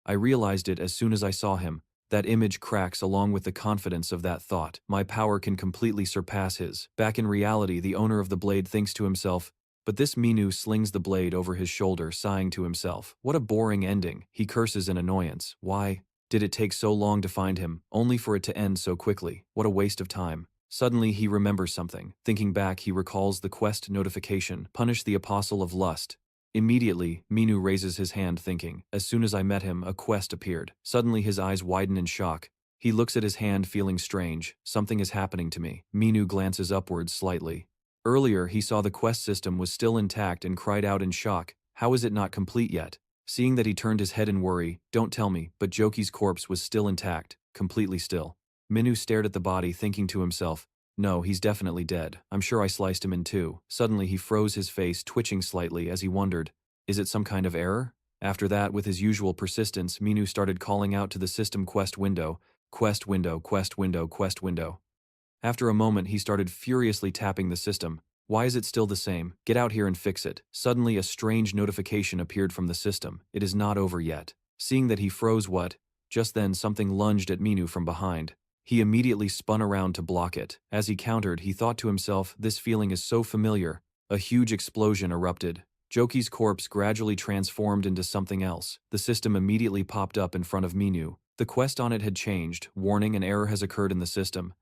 I realized it as soon as I saw him. That image cracks along with the confidence of that thought. My power can completely surpass his. Back in reality, the owner of the blade thinks to himself, but this Minu slings the blade over his shoulder, sighing to himself. What a boring ending. He curses in annoyance. Why did it take so long to find him, only for it to end so quickly? What a waste of time. Suddenly he remembers something. Thinking back, he recalls the quest notification, "Punish the Apostle of Lust." Immediately, Minu raises his hand thinking, "As soon as I met him, a quest appeared." Suddenly his eyes widen in shock. He looks at his hand feeling strange. Something is happening to me. Minu glances upwards slightly. Earlier, he saw the quest system was still intact and cried out in shock, "How is it not complete yet?" Seeing that, he turned his head in worry. "Don't tell me," but Joki's corpse was still intact, completely still. Minu stared at the body, thinking to himself, "No, he's definitely dead. I'm sure I sliced him in two." Suddenly he froze, his face twitching slightly as he wondered, is it some kind of error? After that, with his usual persistence, Minu started calling out to the system, "Quest window, quest window, quest window, quest window." After a moment, he started furiously tapping the system. "Why is it still the same? Get out here and fix it." Suddenly a strange notification appeared from the system. "It is not over yet." Seeing that he froze just then something lunged at Minu from behind. He immediately spun around to block it. As he countered, he thought to himself, this feeling is so familiar. A huge explosion erupted. Joki's corpse gradually transformed into something else. The system immediately popped up in front of Minu. The quest on it had changed. Warning, an error has occurred in the system.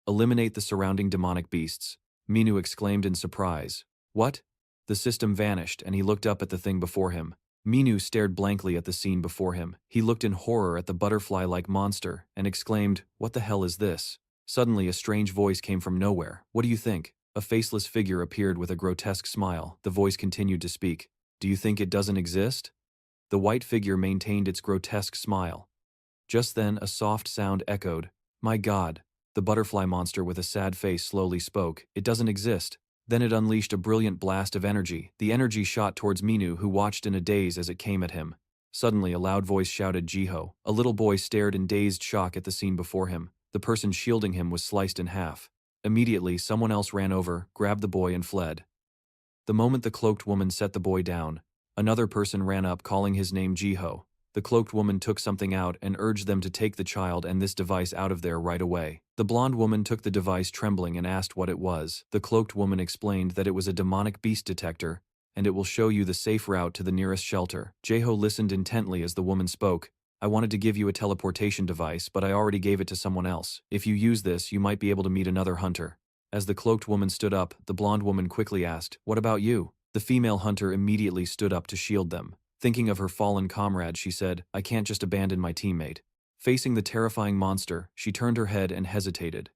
Eliminate the surrounding demonic beasts. Minu exclaimed in surprise. What? The system vanished and he looked up at the thing before him. Minu stared blankly at the scene before him. He looked in horror at the butterfly-like monster and exclaimed, what the hell is this? Suddenly a strange voice came from nowhere. What do you think? A faceless figure appeared with a grotesque smile. The voice continued to speak. Do you think it doesn't exist? The white figure maintained its grotesque smile. Just then a soft sound echoed. My God. The butterfly monster with a sad face slowly spoke. It doesn't exist. Then it unleashed a brilliant blast of energy. The energy shot towards Minu, who watched in a daze as it came at him. Suddenly a loud voice shouted Jiho. A little boy stared in dazed shock at the scene before him. The person shielding him was sliced in half. Immediately someone else ran over, grabbed the boy and fled. The moment the cloaked woman set the boy down, another person ran up calling his name Jiho. The cloaked woman took something out and urged them to take the child and this device out of there right away. The blonde woman took the device trembling and asked what it was. The cloaked woman explained that it was a demonic beast detector, and it will show you the safe route to the nearest shelter. Jiho listened intently as the woman spoke. I wanted to give you a teleportation device, but I already gave it to someone else. If you use this, you might be able to meet another hunter. As the cloaked woman stood up, the blonde woman quickly asked, what about you? The female hunter immediately stood up to shield them. Thinking of her fallen comrade, she said, I can't just abandon my teammate. Facing the terrifying monster, she turned her head and hesitated.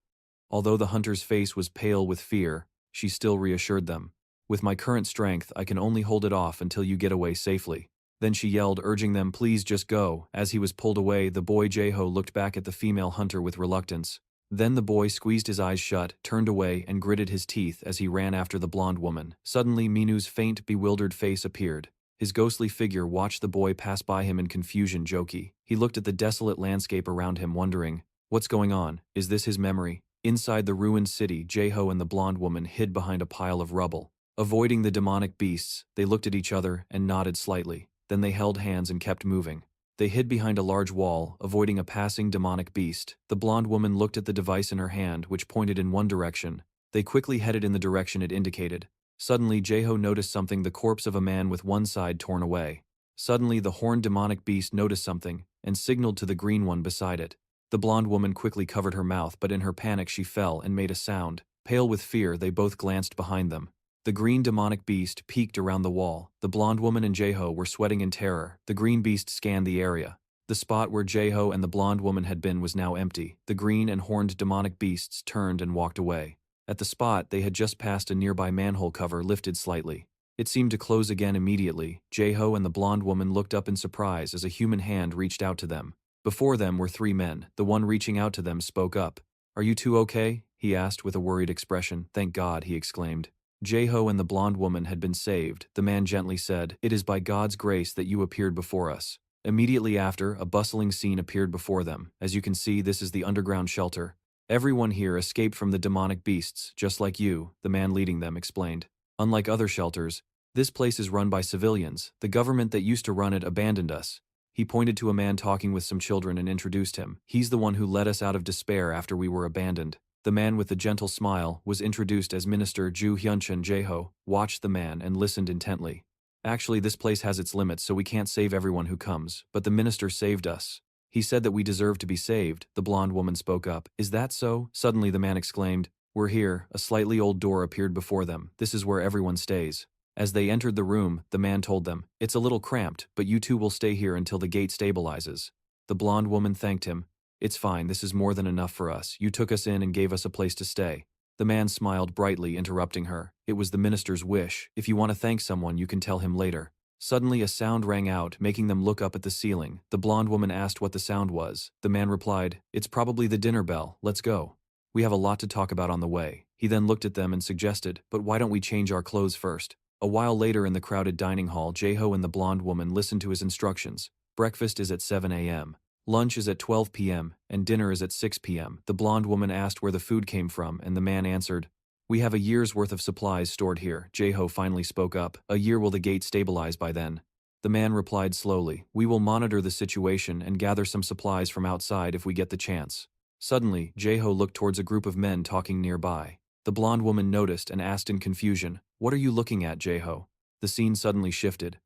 Although the hunter's face was pale with fear, she still reassured them. With my current strength, I can only hold it off until you get away safely. Then she yelled, urging them, please just go. As he was pulled away, the boy Jiho looked back at the female hunter with reluctance. Then the boy squeezed his eyes shut, turned away, and gritted his teeth as he ran after the blonde woman. Suddenly, Minu's faint, bewildered face appeared. His ghostly figure watched the boy pass by him in confusion. Joki. He looked at the desolate landscape around him, wondering, what's going on? Is this his memory? Inside the ruined city, Jiho and the blonde woman hid behind a pile of rubble. Avoiding the demonic beasts, they looked at each other and nodded slightly. Then they held hands and kept moving. They hid behind a large wall, avoiding a passing demonic beast. The blonde woman looked at the device in her hand, which pointed in one direction. They quickly headed in the direction it indicated. Suddenly, Jiho noticed something, the corpse of a man with one side torn away. Suddenly, the horned demonic beast noticed something, and signaled to the green one beside it. The blonde woman quickly covered her mouth, but in her panic she fell and made a sound. Pale with fear, they both glanced behind them. The green demonic beast peeked around the wall. The blonde woman and Jiho were sweating in terror. The green beast scanned the area. The spot where Jiho and the blonde woman had been was now empty. The green and horned demonic beasts turned and walked away. At the spot they had just passed, a nearby manhole cover lifted slightly. It seemed to close again immediately. Jiho and the blonde woman looked up in surprise as a human hand reached out to them. Before them were three men. The one reaching out to them spoke up. Are you two okay? He asked with a worried expression. Thank God, he exclaimed. Jiho and the blonde woman had been saved. The man gently said, it is by God's grace that you appeared before us. Immediately after, a bustling scene appeared before them. As you can see, this is the underground shelter. Everyone here escaped from the demonic beasts, just like you, the man leading them explained. Unlike other shelters, this place is run by civilians. The government that used to run it abandoned us. He pointed to a man talking with some children and introduced him. He's the one who led us out of despair after we were abandoned. The man with the gentle smile was introduced as Minister Ju Hyunchun. Jiho watched the man and listened intently. Actually, this place has its limits, so we can't save everyone who comes, but the minister saved us. He said that we deserve to be saved. The blonde woman spoke up. Is that so? Suddenly the man exclaimed, we're here. A slightly old door appeared before them. This is where everyone stays. As they entered the room, the man told them, it's a little cramped, but you two will stay here until the gate stabilizes. The blonde woman thanked him. It's fine, this is more than enough for us. You took us in and gave us a place to stay. The man smiled brightly, interrupting her. It was the minister's wish. If you want to thank someone, you can tell him later. Suddenly a sound rang out, making them look up at the ceiling. The blonde woman asked what the sound was. The man replied, it's probably the dinner bell. Let's go. We have a lot to talk about on the way. He then looked at them and suggested, but why don't we change our clothes first? A while later in the crowded dining hall, Jiho and the blonde woman listened to his instructions. Breakfast is at 7 a.m. Lunch is at 12 p.m. and dinner is at 6 p.m. The blonde woman asked where the food came from, and the man answered, we have a year's worth of supplies stored here. Jiho finally spoke up. A year? Will the gate stabilize by then? The man replied slowly, "We will monitor the situation and gather some supplies from outside if we get the chance." Suddenly, Jeho looked towards a group of men talking nearby. The blonde woman noticed and asked in confusion, "What are you looking at, Jeho?" The scene suddenly shifted.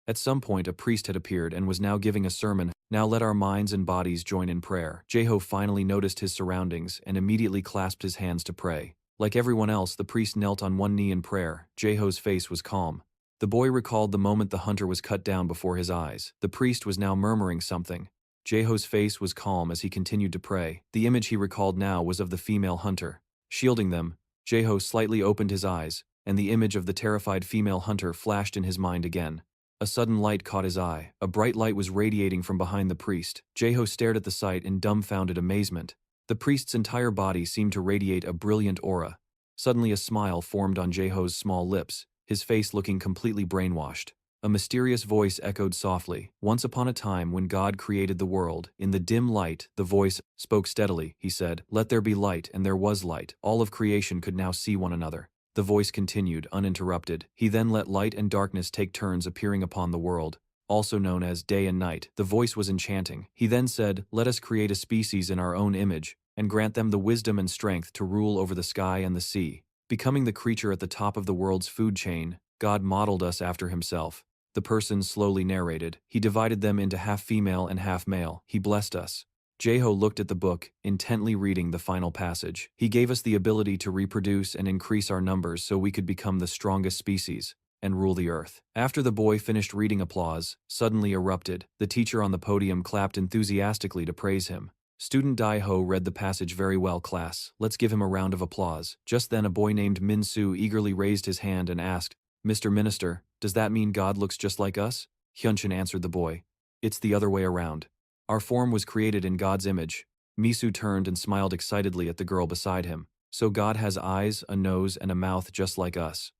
At some point a priest had appeared and was now giving a sermon. "Now let our minds and bodies join in prayer." Jeho finally noticed his surroundings and immediately clasped his hands to pray. Like everyone else, the priest knelt on one knee in prayer. Jeho's face was calm. The boy recalled the moment the hunter was cut down before his eyes. The priest was now murmuring something. Jeho's face was calm as he continued to pray. The image he recalled now was of the female hunter. Shielding them, Jeho slightly opened his eyes, and the image of the terrified female hunter flashed in his mind again. A sudden light caught his eye. A bright light was radiating from behind the priest. Jeho stared at the sight in dumbfounded amazement. The priest's entire body seemed to radiate a brilliant aura. Suddenly a smile formed on Jeho's small lips, his face looking completely brainwashed. A mysterious voice echoed softly. "Once upon a time when God created the world, in the dim light," the voice spoke steadily. He said, "Let there be light," and there was light. All of creation could now see one another. The voice continued, uninterrupted. He then let light and darkness take turns appearing upon the world, also known as day and night. The voice was enchanting. He then said, "Let us create a species in our own image, and grant them the wisdom and strength to rule over the sky and the sea." Becoming the creature at the top of the world's food chain, God modeled us after himself. The person slowly narrated. He divided them into half female and half male. He blessed us. Jeho looked at the book, intently reading the final passage. He gave us the ability to reproduce and increase our numbers so we could become the strongest species and rule the earth. After the boy finished reading, applause suddenly erupted. The teacher on the podium clapped enthusiastically to praise him. Student Dai-ho read the passage very well, class. Let's give him a round of applause. Just then a boy named Min-soo eagerly raised his hand and asked, "Mr. Minister, does that mean God looks just like us?" Hyunshin answered the boy, "It's the other way around. Our form was created in God's image." Misu turned and smiled excitedly at the girl beside him. "So God has eyes, a nose, and a mouth just like us."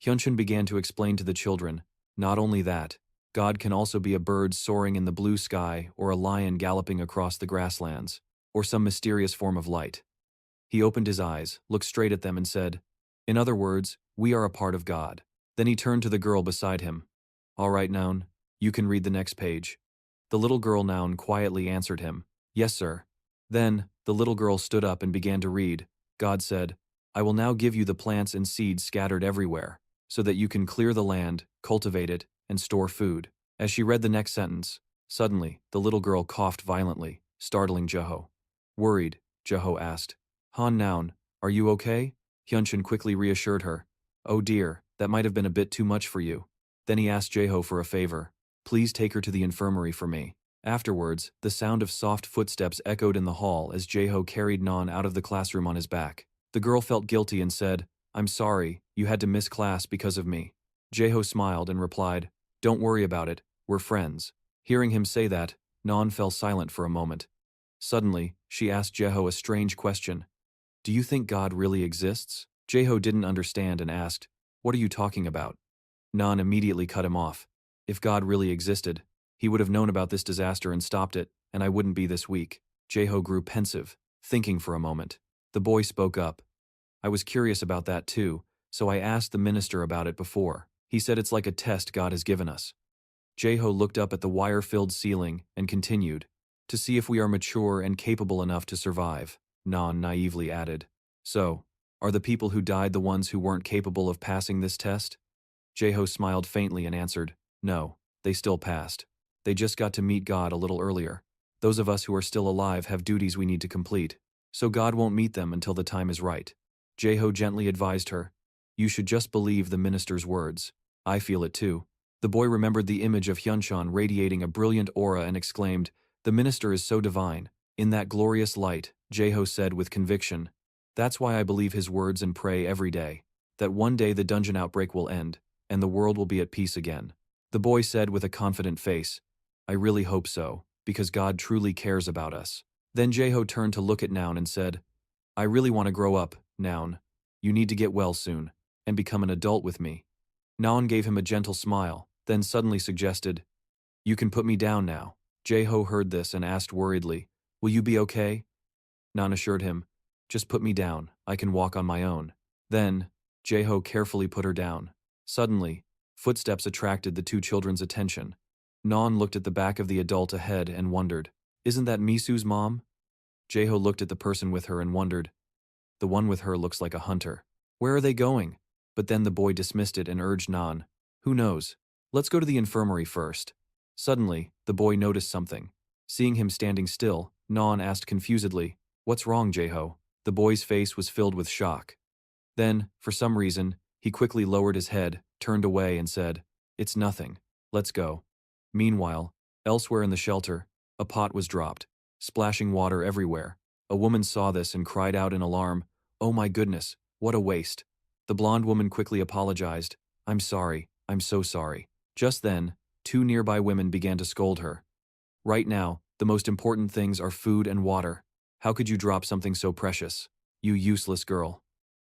Hyunshin began to explain to the children, "Not only that, God can also be a bird soaring in the blue sky, or a lion galloping across the grasslands, or some mysterious form of light." He opened his eyes, looked straight at them and said, "In other words, we are a part of God." Then he turned to the girl beside him. "All right, Noun, you can read the next page." The little girl Noun quietly answered him, "Yes, sir." Then, the little girl stood up and began to read. God said, "I will now give you the plants and seeds scattered everywhere, so that you can clear the land, cultivate it, and store food." As she read the next sentence, suddenly, the little girl coughed violently, startling Jeho. Worried, Jeho asked, "Han Noun, are you okay?" Hyunshin quickly reassured her. "Oh dear, that might have been a bit too much for you." Then he asked Jeho for a favor. "Please take her to the infirmary for me." Afterwards, the sound of soft footsteps echoed in the hall as Jeho carried Non out of the classroom on his back. The girl felt guilty and said, "I'm sorry, you had to miss class because of me." Jeho smiled and replied, "Don't worry about it, we're friends." Hearing him say that, Non fell silent for a moment. Suddenly, she asked Jeho a strange question. "Do you think God really exists?" Jeho didn't understand and asked, "What are you talking about?" Non immediately cut him off. "If God really existed, he would have known about this disaster and stopped it, and I wouldn't be this weak." Jeho grew pensive, thinking for a moment. The boy spoke up. "I was curious about that too, so I asked the minister about it before. He said it's like a test God has given us." Jeho looked up at the wire-filled ceiling and continued, "To see if we are mature and capable enough to survive," Non naively added. "So, are the people who died the ones who weren't capable of passing this test?" Jeho smiled faintly and answered, "No, they still passed. They just got to meet God a little earlier. Those of us who are still alive have duties we need to complete, so God won't meet them until the time is right." Jeho gently advised her, "You should just believe the minister's words. I feel it too." The boy remembered the image of Hyunshan radiating a brilliant aura and exclaimed, "The minister is so divine." In that glorious light, Jeho said with conviction, "That's why I believe his words and pray every day, that one day the dungeon outbreak will end, and the world will be at peace again." The boy said with a confident face, "I really hope so, because God truly cares about us." Then Jeho turned to look at Noun and said, "I really want to grow up, Noun. You need to get well soon, and become an adult with me." Noun gave him a gentle smile, then suddenly suggested, "You can put me down now." Jeho heard this and asked worriedly, "Will you be okay?" Noun assured him, "Just put me down, I can walk on my own." Then, Jeho carefully put her down. Suddenly, Footsteps attracted the two children's attention. Non looked at the back of the adult ahead and wondered, "Isn't that Misu's mom?" Jeho looked at the person with her and wondered, "The one with her looks like a hunter. Where are they going?" But then the boy dismissed it and urged Non, "Who knows? Let's go to the infirmary first." Suddenly, the boy noticed something. Seeing him standing still, Non asked confusedly, "What's wrong, Jeho?" The boy's face was filled with shock. Then, for some reason, he quickly lowered his head, turned away and said, "It's nothing. Let's go." Meanwhile, elsewhere in the shelter, a pot was dropped, splashing water everywhere. A woman saw this and cried out in alarm, "Oh my goodness, what a waste." The blonde woman quickly apologized, I'm so sorry." Just then, two nearby women began to scold her. "Right now, the most important things are food and water. How could you drop something so precious? You useless girl."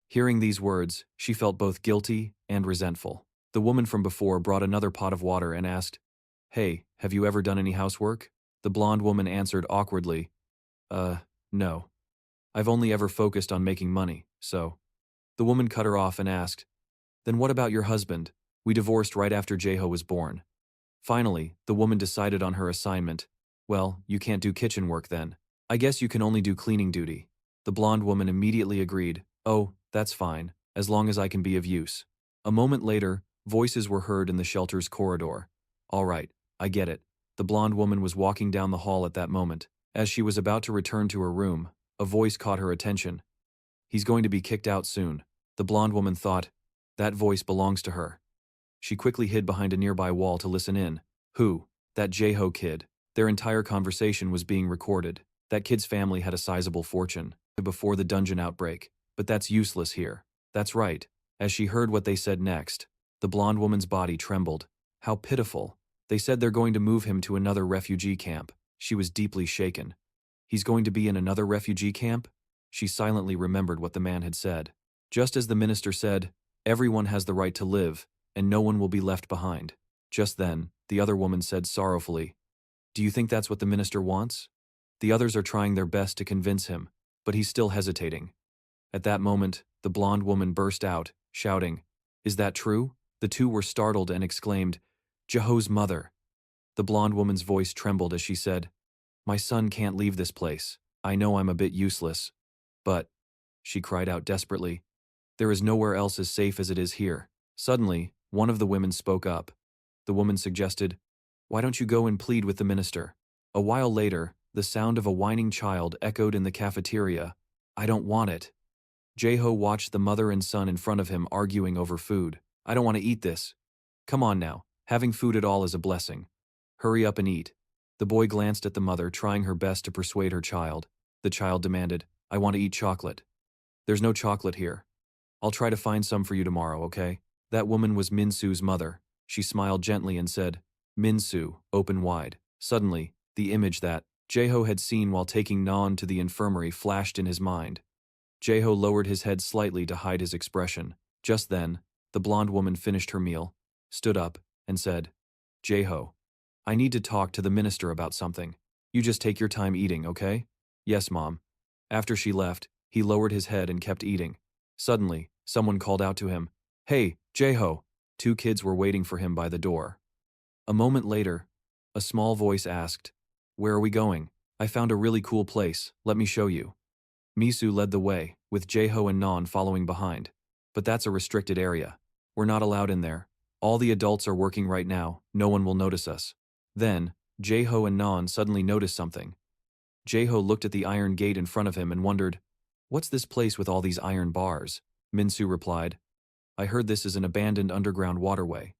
Hearing these words, she felt both guilty and resentful. The woman from before brought another pot of water and asked, "Hey, have you ever done any housework?" The blonde woman answered awkwardly, No. I've only ever focused on making money, so." The woman cut her off and asked, "Then what about your husband? We divorced right after Jeho was born." Finally, the woman decided on her assignment. "Well, you can't do kitchen work then. I guess you can only do cleaning duty." The blonde woman immediately agreed, "Oh, that's fine, as long as I can be of use." A moment later, voices were heard in the shelter's corridor. "All right, I get it." The blonde woman was walking down the hall at that moment. As she was about to return to her room, a voice caught her attention. "He's going to be kicked out soon." The blonde woman thought, "That voice belongs to her." She quickly hid behind a nearby wall to listen in. Who? That Jeho kid. Their entire conversation was being recorded. That kid's family had a sizable fortune before the dungeon outbreak, but that's useless here. That's right. As she heard what they said next, the blonde woman's body trembled. How pitiful. They said they're going to move him to another refugee camp. She was deeply shaken. He's going to be in another refugee camp? She silently remembered what the man had said. Just as the minister said, everyone has the right to live, and no one will be left behind. Just then, the other woman said sorrowfully, "Do you think that's what the minister wants?" The others are trying their best to convince him, but he's still hesitating. At that moment, the blonde woman burst out, shouting, "Is that true?" The two were startled and exclaimed, "Jeho's mother." The blonde woman's voice trembled as she said, "My son can't leave this place. I know I'm a bit useless. But," she cried out desperately, "there is nowhere else as safe as it is here." Suddenly, one of the women spoke up. The woman suggested, "Why don't you go and plead with the minister?" A while later, the sound of a whining child echoed in the cafeteria. "I don't want it." Jeho watched the mother and son in front of him arguing over food. "I don't want to eat this." "Come on now, having food at all is a blessing. Hurry up and eat." The boy glanced at the mother, trying her best to persuade her child. The child demanded, "I want to eat chocolate." "There's no chocolate here. I'll try to find some for you tomorrow, okay?" That woman was Minsu's mother. She smiled gently and said, "Minsu, open wide." Suddenly, the image that Jeho had seen while taking Non to the infirmary flashed in his mind. Jeho lowered his head slightly to hide his expression. Just then, the blonde woman finished her meal, stood up, and said, "Jeho, I need to talk to the minister about something. You just take your time eating, okay?" "Yes, Mom." After she left, he lowered his head and kept eating. Suddenly, someone called out to him, "Hey, Jeho!" Two kids were waiting for him by the door. A moment later, a small voice asked, "Where are we going?" "I found a really cool place, let me show you." Misu led the way, with Jeho and Non following behind. "But that's a restricted area. We're not allowed in there. All the adults are working right now, no one will notice us." Then, Jeho and Non suddenly noticed something. Jeho looked at the iron gate in front of him and wondered, "What's this place with all these iron bars?" Minsu replied, "I heard this is an abandoned underground waterway.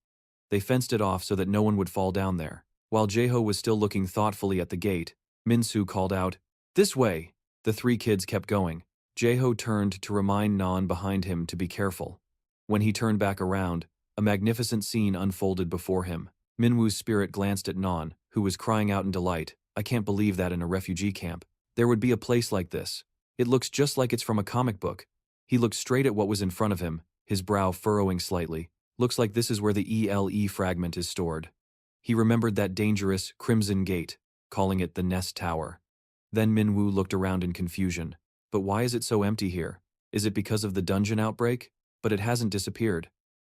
They fenced it off so that no one would fall down there." While Jeho was still looking thoughtfully at the gate, Minsu called out, "This way!" The three kids kept going. Jeho turned to remind Non behind him to be careful. When he turned back around, a magnificent scene unfolded before him. Minwoo's spirit glanced at Non, who was crying out in delight, "I can't believe that in a refugee camp. There would be a place like this. It looks just like it's from a comic book." He looked straight at what was in front of him, his brow furrowing slightly. "Looks like this is where the ELE fragment is stored." He remembered that dangerous, crimson gate, calling it the Nest Tower. Then Minwoo looked around in confusion. "But why is it so empty here? Is it because of the dungeon outbreak?" "But it hasn't disappeared."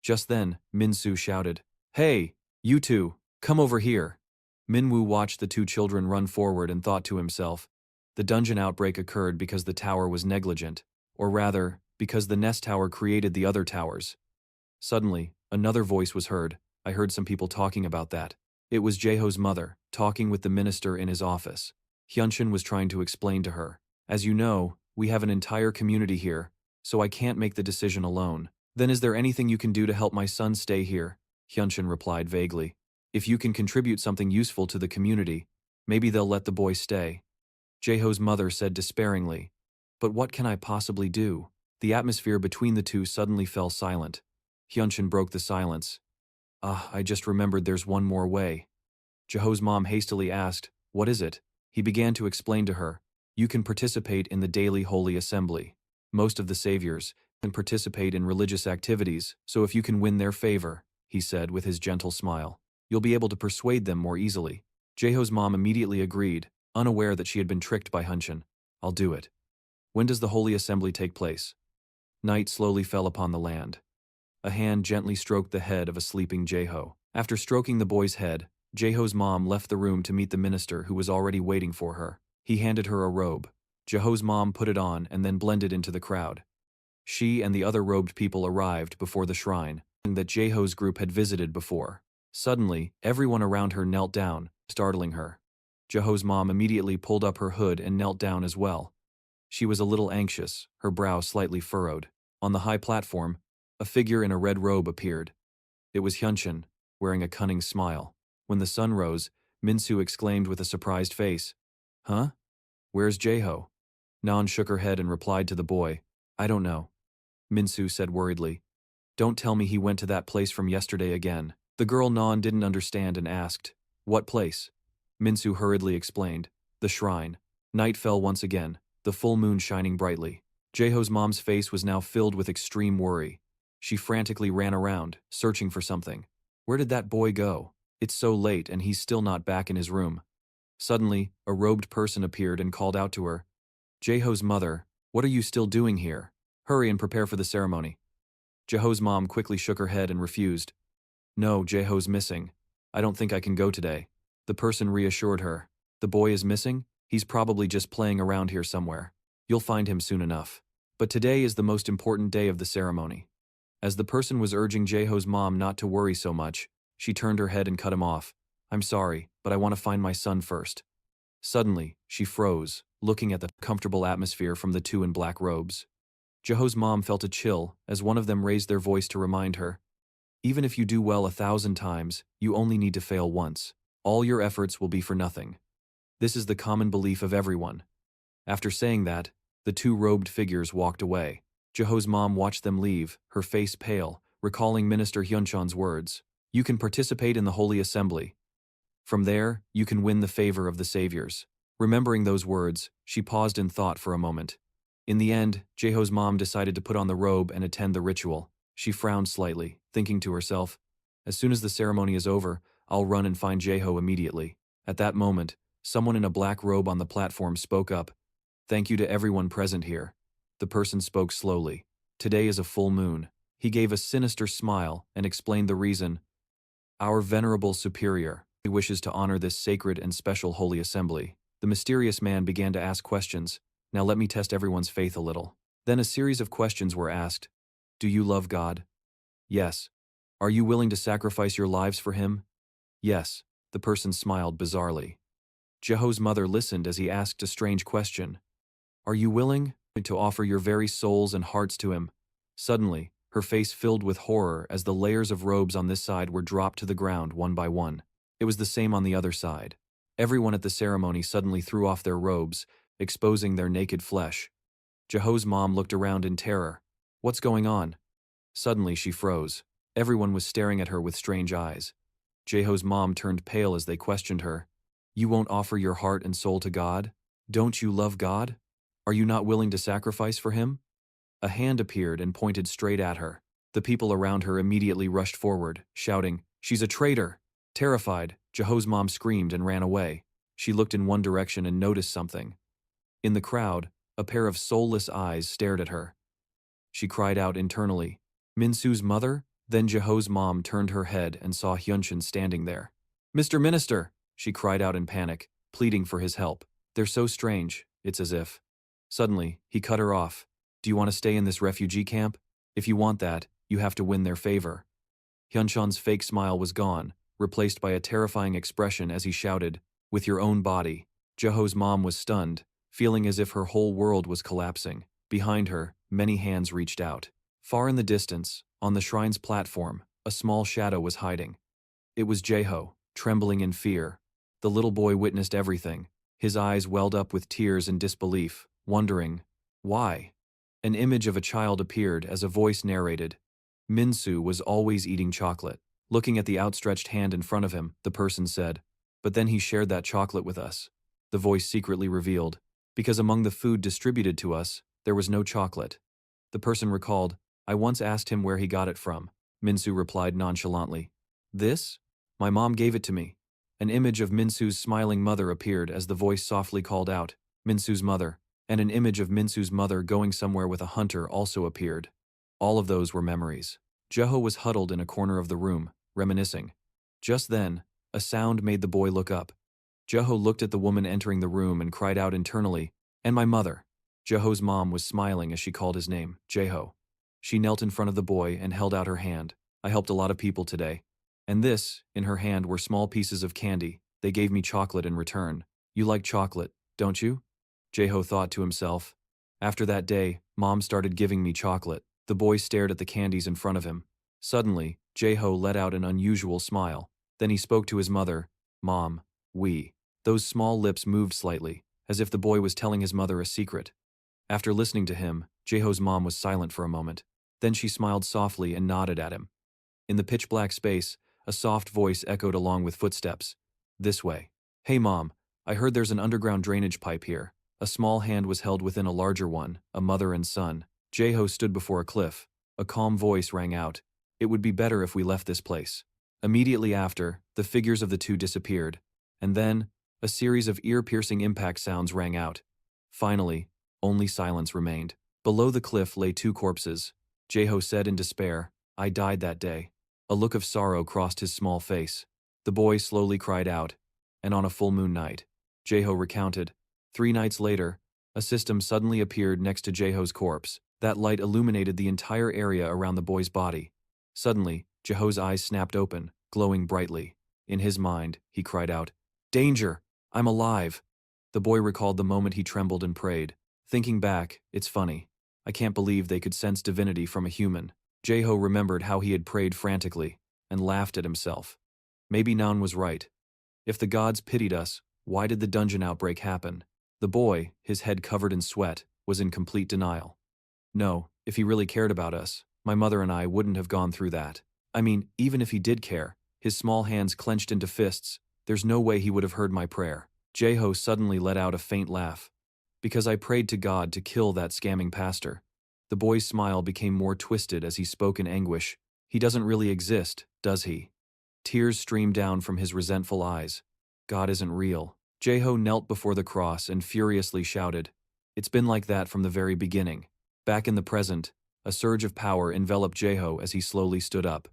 Just then, Min-soo shouted, "Hey, you two, come over here." Min-woo watched the two children run forward and thought to himself, the dungeon outbreak occurred because the tower was negligent, or rather, because the nest tower created the other towers. Suddenly, another voice was heard. I heard some people talking about that. It was Jaeho's mother, talking with the minister in his office. Hyunshin was trying to explain to her, "As you know, we have an entire community here, so I can't make the decision alone." "Then is there anything you can do to help my son stay here?" Hyunshin replied vaguely. "If you can contribute something useful to the community, maybe they'll let the boy stay." Jaeho's mother said despairingly, "But what can I possibly do?" The atmosphere between the two suddenly fell silent. Hyunshin broke the silence. I just remembered there's one more way." Jaeho's mom hastily asked, "What is it?" He began to explain to her, "You can participate in the daily holy assembly. Most of the saviors can participate in religious activities, so if you can win their favor," he said with his gentle smile, "you'll be able to persuade them more easily." Jaeho's mom immediately agreed, unaware that she had been tricked by Hyunshin. "I'll do it." "When does the holy assembly take place?" Night slowly fell upon the land. A hand gently stroked the head of a sleeping Jaeho. After stroking the boy's head, Jaeho's mom left the room to meet the minister who was already waiting for her. He handed her a robe. Jaeho's mom put it on and then blended into the crowd. She and the other robed people arrived before the shrine that Jaeho's group had visited before. Suddenly, everyone around her knelt down, startling her. Jaeho's mom immediately pulled up her hood and knelt down as well. She was a little anxious, her brow slightly furrowed. On the high platform, a figure in a red robe appeared. It was Hyunshin, wearing a cunning smile. When the sun rose, Min-soo exclaimed with a surprised face, "Huh? Where's Jaeho?" Nan shook her head and replied to the boy, "I don't know." Min-soo said worriedly, "Don't tell me he went to that place from yesterday again." The girl Nan didn't understand and asked, "What place?" Min-soo hurriedly explained, "The shrine." Night fell once again, the full moon shining brightly. Jaeho's mom's face was now filled with extreme worry. She frantically ran around, searching for something. Where did that boy go? It's so late and he's still not back in his room. Suddenly, a robed person appeared and called out to her, "Jaeho's mother, what are you still doing here? Hurry and prepare for the ceremony." Jaeho's mom quickly shook her head and refused. "No, Jaeho's missing. I don't think I can go today." The person reassured her, "The boy is missing? He's probably just playing around here somewhere. You'll find him soon enough. But today is the most important day of the ceremony." As the person was urging Jaeho's mom not to worry so much, she turned her head and cut him off. "I'm sorry, but I want to find my son first." Suddenly, she froze, looking at the comfortable atmosphere from the two in black robes. Jaeho's mom felt a chill as one of them raised their voice to remind her, "Even if you do well 1,000 times, you only need to fail once. All your efforts will be for nothing. This is the common belief of everyone." After saying that, the two robed figures walked away. Jaeho's mom watched them leave, her face pale, recalling Minister Hyunshan's words, "You can participate in the Holy Assembly. From there, you can win the favor of the saviors." Remembering those words, she paused in thought for a moment. In the end, Jaeho's mom decided to put on the robe and attend the ritual. She frowned slightly, thinking to herself, "As soon as the ceremony is over, I'll run and find Jaeho immediately." At that moment, someone in a black robe on the platform spoke up, "Thank you to everyone present here." The person spoke slowly. "Today is a full moon." He gave a sinister smile and explained the reason. "Our venerable superior wishes to honor this sacred and special holy assembly." The mysterious man began to ask questions. "Now let me test everyone's faith a little." Then a series of questions were asked. "Do you love God?" "Yes." "Are you willing to sacrifice your lives for him?" "Yes." The person smiled bizarrely. Jaeho's mother listened as he asked a strange question. "Are you willing to offer your very souls and hearts to him?" Suddenly, her face filled with horror as the layers of robes on this side were dropped to the ground one by one. It was the same on the other side. Everyone at the ceremony suddenly threw off their robes, exposing their naked flesh. Jaeho's mom looked around in terror. "What's going on?" Suddenly she froze. Everyone was staring at her with strange eyes. Jaeho's mom turned pale as they questioned her. "You won't offer your heart and soul to God? Don't you love God? Are you not willing to sacrifice for him?" A hand appeared and pointed straight at her. The people around her immediately rushed forward, shouting, "She's a traitor!" Terrified, Jaeho's mom screamed and ran away. She looked in one direction and noticed something. In the crowd, a pair of soulless eyes stared at her. She cried out internally, "Min-soo's mother? Then Jeho's mom turned her head and saw Hyunshin standing there. "Mr. Minister!" she cried out in panic, pleading for his help. "They're so strange, it's as if." Suddenly, he cut her off. "Do you want to stay in this refugee camp? If you want that, you have to win their favor." Hyunshin's fake smile was gone, replaced by a terrifying expression as he shouted, "With your own body." Jeho's mom was stunned, feeling as if her whole world was collapsing. Behind her, many hands reached out. Far in the distance, on the shrine's platform, a small shadow was hiding. It was Jeho, trembling in fear. The little boy witnessed everything. His eyes welled up with tears and disbelief, wondering, why? An image of a child appeared as a voice narrated. Minsu was always eating chocolate. Looking at the outstretched hand in front of him, the person said, "But then he shared that chocolate with us." The voice secretly revealed, "Because among the food distributed to us, there was no chocolate." The person recalled, "I once asked him where he got it from." Minsu replied nonchalantly, "This? My mom gave it to me." An image of Minsu's smiling mother appeared as the voice softly called out, "Minsu's mother," and an image of Minsu's mother going somewhere with a hunter also appeared. All of those were memories. Jeho was huddled in a corner of the room, reminiscing. Just then, a sound made the boy look up. Jeho looked at the woman entering the room and cried out internally, "And my mother." Jeho's mom was smiling as she called his name, Jeho. She knelt in front of the boy and held out her hand. "I helped a lot of people today. And this, in her hand, were small pieces of candy. They gave me chocolate in return. You like chocolate, don't you?" Jeho thought to himself. After that day, Mom started giving me chocolate. The boy stared at the candies in front of him. Suddenly, Jeho let out an unusual smile. Then he spoke to his mother, "Mom, we." Those small lips moved slightly, as if the boy was telling his mother a secret. After listening to him, Jeho's mom was silent for a moment. Then she smiled softly and nodded at him. In the pitch-black space, a soft voice echoed along with footsteps. "This way." "Hey Mom, I heard there's an underground drainage pipe here." A small hand was held within a larger one, a mother and son. Jeho stood before a cliff. A calm voice rang out, "It would be better if we left this place." Immediately after, the figures of the two disappeared. And then, a series of ear-piercing impact sounds rang out. Finally, only silence remained. Below the cliff lay two corpses. Jeho said in despair, "I died that day." A look of sorrow crossed his small face. The boy slowly cried out, "And on a full moon night." Jeho recounted. 3 nights later, a system suddenly appeared next to Jeho's corpse. That light illuminated the entire area around the boy's body. Suddenly, Jeho's eyes snapped open, glowing brightly. In his mind, he cried out, "Danger! I'm alive!" The boy recalled the moment he trembled and prayed. Thinking back, it's funny. I can't believe they could sense divinity from a human. Jeho remembered how he had prayed frantically, and laughed at himself. Maybe Nan was right. If the gods pitied us, why did the dungeon outbreak happen? The boy, his head covered in sweat, was in complete denial. No, if he really cared about us, my mother and I wouldn't have gone through that. I mean, even if he did care, his small hands clenched into fists, there's no way he would have heard my prayer. Jeho suddenly let out a faint laugh. Because I prayed to God to kill that scamming pastor. The boy's smile became more twisted as he spoke in anguish. He doesn't really exist, does he? Tears streamed down from his resentful eyes. God isn't real. Jeho knelt before the cross and furiously shouted. It's been like that from the very beginning. Back in the present, a surge of power enveloped Jeho as he slowly stood up.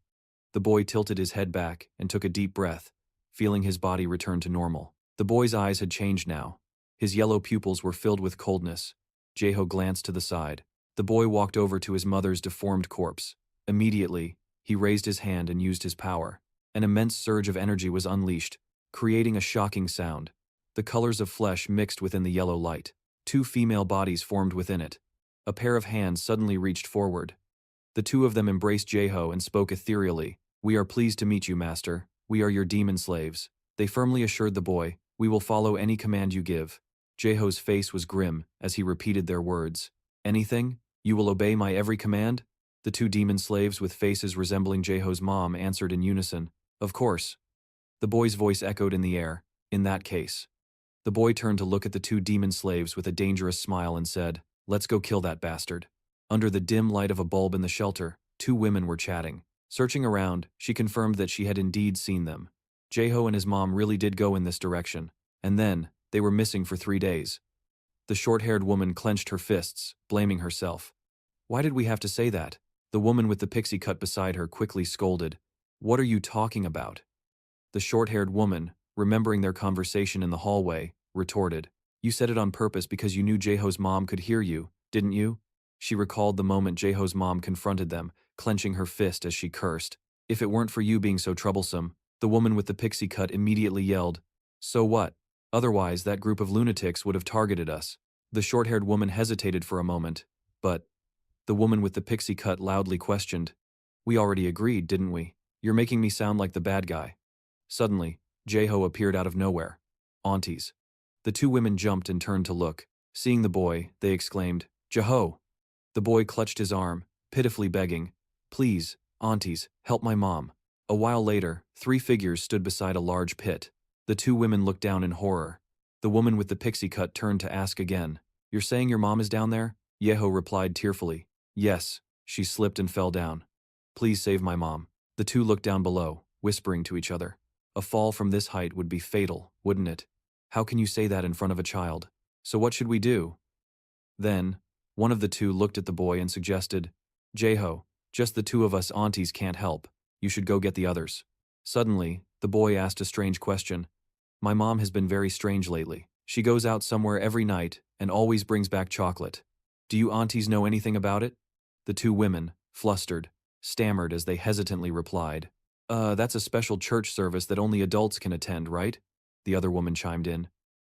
The boy tilted his head back and took a deep breath, feeling his body return to normal. The boy's eyes had changed now. His yellow pupils were filled with coldness. Jeho glanced to the side. The boy walked over to his mother's deformed corpse. Immediately, he raised his hand and used his power. An immense surge of energy was unleashed, creating a shocking sound. The colors of flesh mixed within the yellow light. 2 female bodies formed within it. A pair of hands suddenly reached forward. The 2 of them embraced Jeho and spoke ethereally. "We are pleased to meet you, Master. We are your demon slaves." They firmly assured the boy, "We will follow any command you give." Jeho's face was grim as he repeated their words. "Anything? You will obey my every command?" The 2 demon slaves with faces resembling Jeho's mom answered in unison, "Of course." The boy's voice echoed in the air, "In that case." The boy turned to look at the 2 demon slaves with a dangerous smile and said, "Let's go kill that bastard." Under the dim light of a bulb in the shelter, 2 women were chatting. Searching around, she confirmed that she had indeed seen them. Jeho and his mom really did go in this direction, and then, they were missing for 3 days. The short-haired woman clenched her fists, blaming herself. "Why did we have to say that? The woman with the pixie cut beside her quickly scolded, "What are you talking about?" The short-haired woman, remembering their conversation in the hallway, retorted, "You said it on purpose because you knew Jaeho's mom could hear you, didn't you?" She recalled the moment Jaeho's mom confronted them, clenching her fist as she cursed. "If it weren't for you being so troublesome," the woman with the pixie cut immediately yelled, "So what? Otherwise, that group of lunatics would have targeted us." The short-haired woman hesitated for a moment, but the woman with the pixie cut loudly questioned, "We already agreed, didn't we? You're making me sound like the bad guy." Suddenly, Jaeho appeared out of nowhere. "Aunties." The two women jumped and turned to look. Seeing the boy, they exclaimed, "Jaeho!" The boy clutched his arm, pitifully begging, "Please, aunties, help my mom." A while later, three figures stood beside a large pit. The two women looked down in horror. The woman with the pixie cut turned to ask again, "You're saying your mom is down there?" Jaeho replied tearfully, "Yes, she slipped and fell down. Please save my mom." The two looked down below, whispering to each other. A fall from this height would be fatal, wouldn't it? How can you say that in front of a child? So what should we do? Then, one of the two looked at the boy and suggested, "Jaeho, just the two of us aunties can't help. You should go get the others." Suddenly, the boy asked a strange question. "My mom has been very strange lately. She goes out somewhere every night and always brings back chocolate. Do you aunties know anything about it?" The two women, flustered, stammered as they hesitantly replied, That's a special church service that only adults can attend, right?" The other woman chimed in.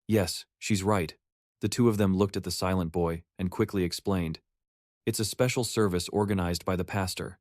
"Yes, she's right." The two of them looked at the silent boy and quickly explained, "It's a special service organized by the pastor."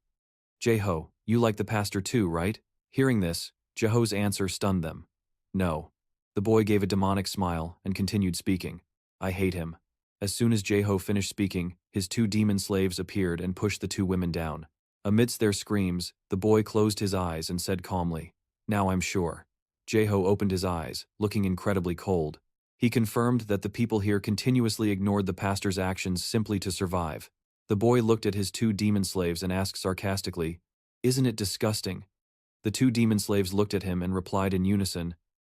"Jaeho, you like the pastor too, right?" Hearing this, Jaeho's answer stunned them. "No." The boy gave a demonic smile and continued speaking. "I hate him." As soon as Jaeho finished speaking, his two demon slaves appeared and pushed the two women down. Amidst their screams, the boy closed his eyes and said calmly, "Now I'm sure." Jaeho opened his eyes, looking incredibly cold. He confirmed that the people here continuously ignored the pastor's actions simply to survive. The boy looked at his two demon slaves and asked sarcastically, "Isn't it disgusting?" The two demon slaves looked at him and replied in unison,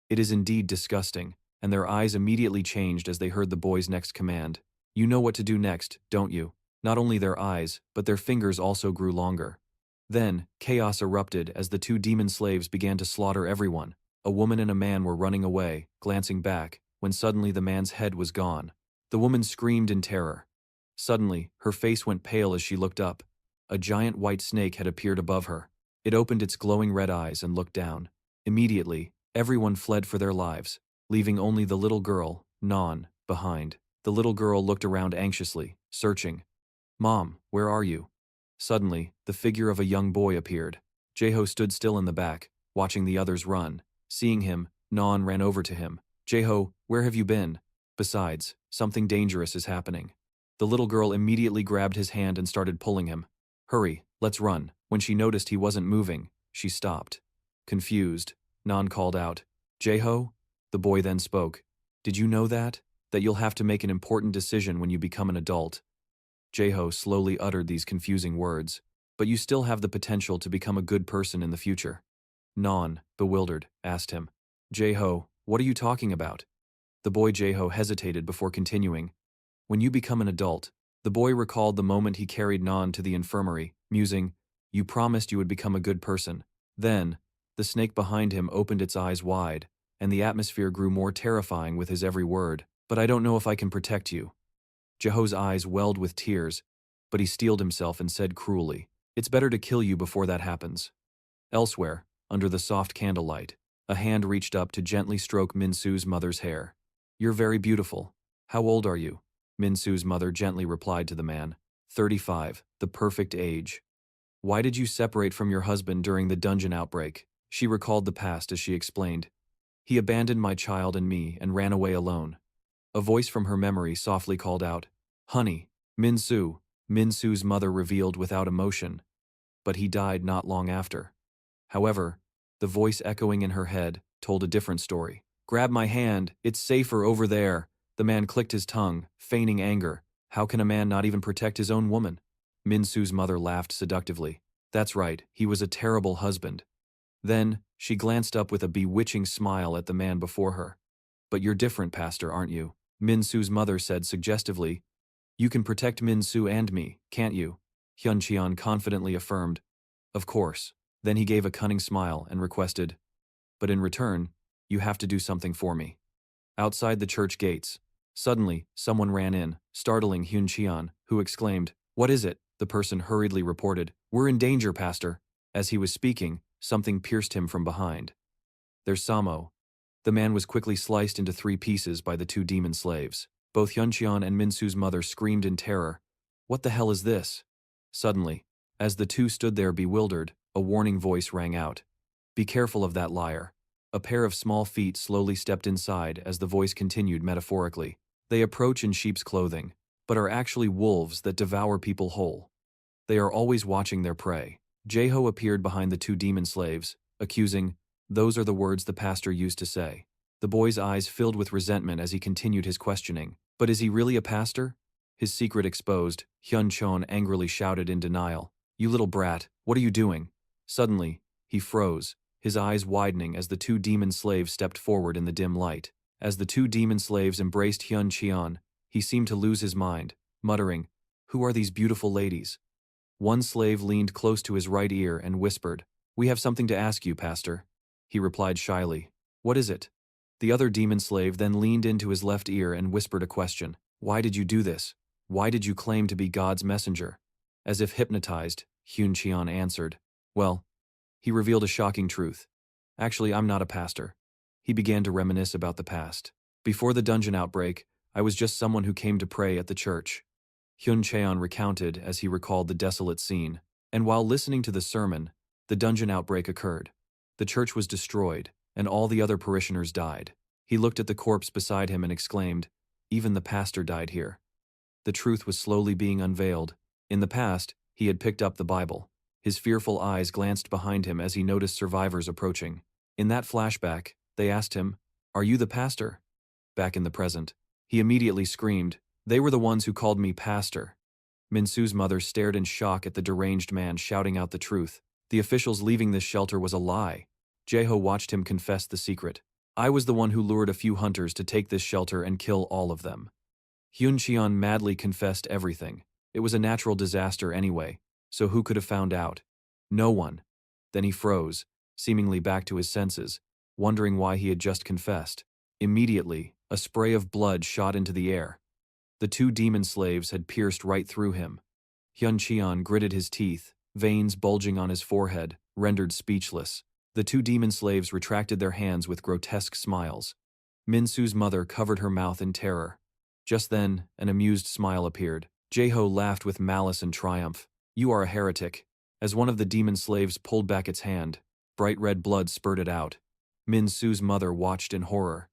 "It is indeed disgusting," and their eyes immediately changed as they heard the boy's next command. "You know what to do next, don't you?" Not only their eyes, but their fingers also grew longer. Then, chaos erupted as the two demon slaves began to slaughter everyone. A woman and a man were running away, glancing back, when suddenly the man's head was gone. The woman screamed in terror. Suddenly, her face went pale as she looked up. A giant white snake had appeared above her. It opened its glowing red eyes and looked down. Immediately, everyone fled for their lives, leaving only the little girl, Non, behind. The little girl looked around anxiously, searching. "Mom, where are you?" Suddenly, the figure of a young boy appeared. Jaeho stood still in the back, watching the others run. Seeing him, Non ran over to him. "Jaeho, where have you been? Besides, something dangerous is happening." The little girl immediately grabbed his hand and started pulling him. "Hurry, let's run." When she noticed he wasn't moving, she stopped. Confused, Non called out, "Jaeho?" The boy then spoke. "Did you know that? That you'll have to make an important decision when you become an adult?" Jaeho slowly uttered these confusing words. "But you still have the potential to become a good person in the future." Non, bewildered, asked him, "Jaeho, what are you talking about?" The boy Jaeho hesitated before continuing. "When you become an adult," the boy recalled the moment he carried Non to the infirmary, musing, "You promised you would become a good person." Then, the snake behind him opened its eyes wide, and the atmosphere grew more terrifying with his every word. "But I don't know if I can protect you." Jaeho's eyes welled with tears, but he steeled himself and said cruelly, "It's better to kill you before that happens." Elsewhere, under the soft candlelight, a hand reached up to gently stroke Minsu's mother's hair. "You're very beautiful. How old are you?" Minsu's mother gently replied to the man, 35, the perfect age." "Why did you separate from your husband during the dungeon outbreak?" She recalled the past as she explained, "He abandoned my child and me and ran away alone." A voice from her memory softly called out, "Honey, Minsu." Minsu's mother revealed without emotion, "But he died not long after." However, the voice echoing in her head told a different story. "Grab my hand, it's safer over there." The man clicked his tongue, feigning anger. How can a man not even protect his own woman? Minsu's mother laughed seductively. "That's right, he was a terrible husband." Then, she glanced up with a bewitching smile at the man before her. "But you're different, Pastor, aren't you?" Minsu's mother said suggestively. "You can protect Minsu and me, can't you?" Hyun-cheon confidently affirmed, "Of course." Then he gave a cunning smile and requested, "But in return, you have to do something for me." Outside the church gates, suddenly, someone ran in, startling Hyun-cheon, who exclaimed, "What is it?" The person hurriedly reported, "We're in danger, Pastor." As he was speaking, something pierced him from behind. "There's Samo." The man was quickly sliced into 3 pieces by the 2 demon slaves. Both Hyun-cheon and Minsu's mother screamed in terror. "What the hell is this?" Suddenly, as the 2 stood there bewildered, a warning voice rang out. "Be careful of that liar." A pair of small feet slowly stepped inside as the voice continued metaphorically. "They approach in sheep's clothing, but are actually wolves that devour people whole. They are always watching their prey." Jeho appeared behind the 2 demon slaves, accusing, "Those are the words the pastor used to say." The boy's eyes filled with resentment as he continued his questioning. "But is he really a pastor?" His secret exposed, Hyun-cheon angrily shouted in denial, "You little brat, what are you doing?" Suddenly, he froze, his eyes widening as the 2 demon slaves stepped forward in the dim light. As the 2 demon slaves embraced Hyun-cheon, he seemed to lose his mind, muttering, "Who are these beautiful ladies?" One slave leaned close to his right ear and whispered, "We have something to ask you, Pastor." He replied shyly, "What is it?" The other demon slave then leaned into his left ear and whispered a question, "Why did you do this? Why did you claim to be God's messenger?" As if hypnotized, Hyun-cheon answered, "Well," he revealed a shocking truth. "Actually, I'm not a pastor." He began to reminisce about the past. "Before the dungeon outbreak, I was just someone who came to pray at the church." Hyun-cheon recounted as he recalled the desolate scene. And while listening to the sermon, the dungeon outbreak occurred. The church was destroyed, and all the other parishioners died. He looked at the corpse beside him and exclaimed, "Even the pastor died here." The truth was slowly being unveiled. In the past, he had picked up the Bible. His fearful eyes glanced behind him as he noticed survivors approaching. In that flashback, they asked him, "Are you the pastor?" Back in the present, he immediately screamed, "They were the ones who called me pastor." Minsu's mother stared in shock at the deranged man shouting out the truth. The officials leaving this shelter was a lie. Jeho watched him confess the secret. "I was the one who lured a few hunters to take this shelter and kill all of them." Hyun-cheon madly confessed everything. It was a natural disaster anyway, so who could have found out? No one. Then he froze, seemingly back to his senses, wondering why he had just confessed. Immediately, a spray of blood shot into the air. The 2 demon slaves had pierced right through him. Hyun-cheon gritted his teeth, veins bulging on his forehead, rendered speechless. The 2 demon slaves retracted their hands with grotesque smiles. Minsu's mother covered her mouth in terror. Just then, an amused smile appeared. Jeho laughed with malice and triumph. "You are a heretic." As one of the demon slaves pulled back its hand, bright red blood spurted out. Minsu's mother watched in horror.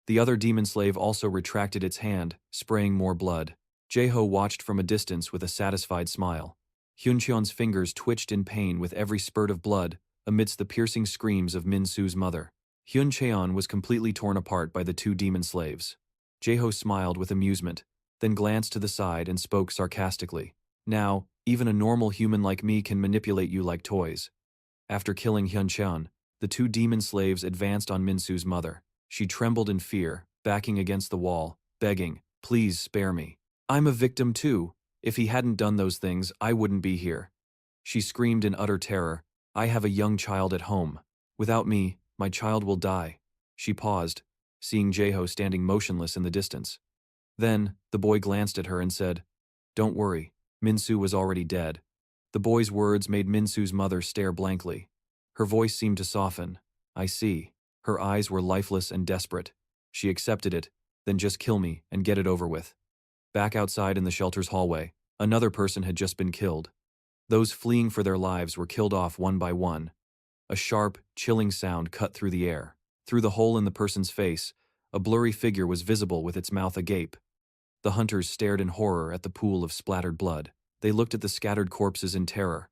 The other demon slave also retracted its hand, spraying more blood. Jeho watched from a distance with a satisfied smile. Hyun-cheon's fingers twitched in pain with every spurt of blood, amidst the piercing screams of Minsu's mother. Hyun-cheon was completely torn apart by the 2 demon slaves. Jeho smiled with amusement, then glanced to the side and spoke sarcastically. "Now, even a normal human like me can manipulate you like toys." After killing Hyun-cheon, the 2 demon slaves advanced on Minsu's mother. She trembled in fear, backing against the wall, begging, "Please spare me. I'm a victim too. If he hadn't done those things, I wouldn't be here." She screamed in utter terror, "I have a young child at home. Without me, my child will die." She paused, seeing Jeho standing motionless in the distance. Then, the boy glanced at her and said, "Don't worry, Minsu was already dead." The boy's words made Minsu's mother stare blankly. Her voice seemed to soften. "I see." Her eyes were lifeless and desperate. She accepted it, "Then just kill me and get it over with." Back outside in the shelter's hallway, another person had just been killed. Those fleeing for their lives were killed off one by one. A sharp, chilling sound cut through the air. Through the hole in the person's face, a blurry figure was visible with its mouth agape. The hunters stared in horror at the pool of splattered blood. They looked at the scattered corpses in terror.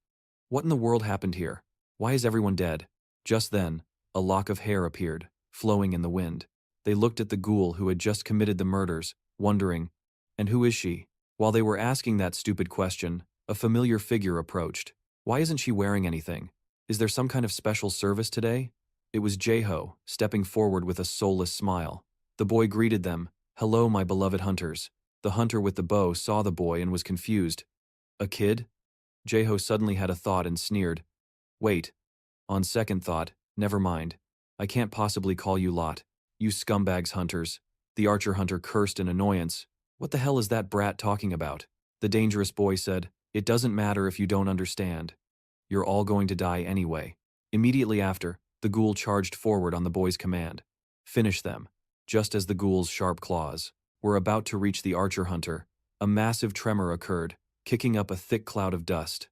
What in the world happened here? Why is everyone dead? Just then, a lock of hair appeared, flowing in the wind. They looked at the ghoul who had just committed the murders, wondering, "And who is she?" While they were asking that stupid question, a familiar figure approached. "Why isn't she wearing anything? Is there some kind of special service today?" It was Jeho, stepping forward with a soulless smile. The boy greeted them, "Hello, my beloved hunters." The hunter with the bow saw the boy and was confused. "A kid?" Jeho suddenly had a thought and sneered. Wait. On second thought, never mind. I can't possibly call you lot. You scumbags hunters. The archer hunter cursed in annoyance. What the hell is that brat talking about? The dangerous boy said, it doesn't matter if you don't understand. You're all going to die anyway. Immediately after, the ghoul charged forward on the boy's command. Finish them. Just as the ghoul's sharp claws were about to reach the archer hunter, a massive tremor occurred, kicking up a thick cloud of dust.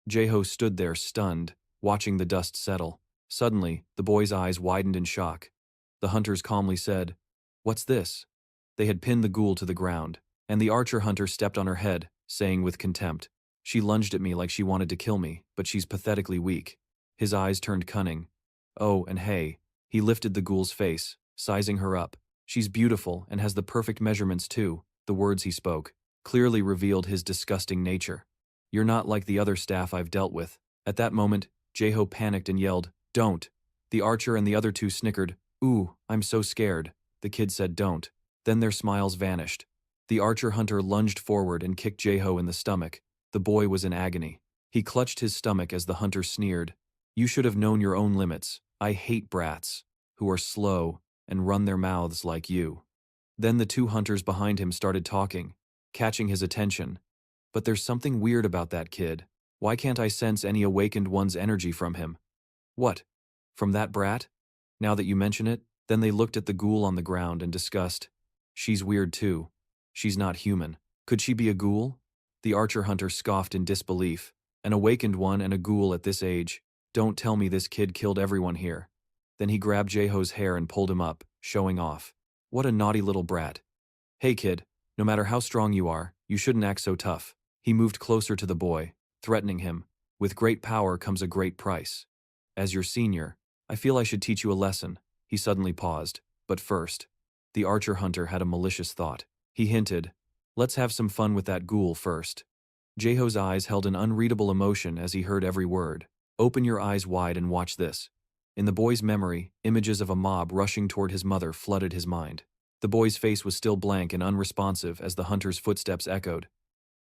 Jeho stood there stunned, watching the dust settle. Suddenly, the boy's eyes widened in shock. The hunters calmly said, "What's this?" They had pinned the ghoul to the ground, and the archer hunter stepped on her head, saying with contempt, "She lunged at me like she wanted to kill me, but she's pathetically weak." His eyes turned cunning. "Oh, and hey." He lifted the ghoul's face, sizing her up. "She's beautiful and has the perfect measurements too." The words he spoke clearly revealed his disgusting nature. "You're not like the other staff I've dealt with." At that moment, Jeho panicked and yelled, "Don't." The archer and the other two snickered. "Ooh, I'm so scared." The kid said, "Don't." Then their smiles vanished. The archer hunter lunged forward and kicked Jeho in the stomach. The boy was in agony. He clutched his stomach as the hunter sneered, "You should have known your own limits. I hate brats who are slow and run their mouths like you." Then the two hunters behind him started talking, catching his attention. "But there's something weird about that kid. Why can't I sense any awakened one's energy from him?" "What? From that brat? Now that you mention it." Then they looked at the ghoul on the ground and discussed. "She's weird too. She's not human. Could she be a ghoul?" The archer hunter scoffed in disbelief. "An awakened one and a ghoul at this age. Don't tell me this kid killed everyone here." Then he grabbed Jeho's hair and pulled him up, showing off. "What a naughty little brat. Hey kid, no matter how strong you are, you shouldn't act so tough." He moved closer to the boy, threatening him. "With great power comes a great price. As your senior, I feel I should teach you a lesson." He suddenly paused. "But first." The archer hunter had a malicious thought. He hinted, "Let's have some fun with that ghoul first." Jeho's eyes held an unreadable emotion as he heard every word. "Open your eyes wide and watch this." In the boy's memory, images of a mob rushing toward his mother flooded his mind. The boy's face was still blank and unresponsive as the hunter's footsteps echoed.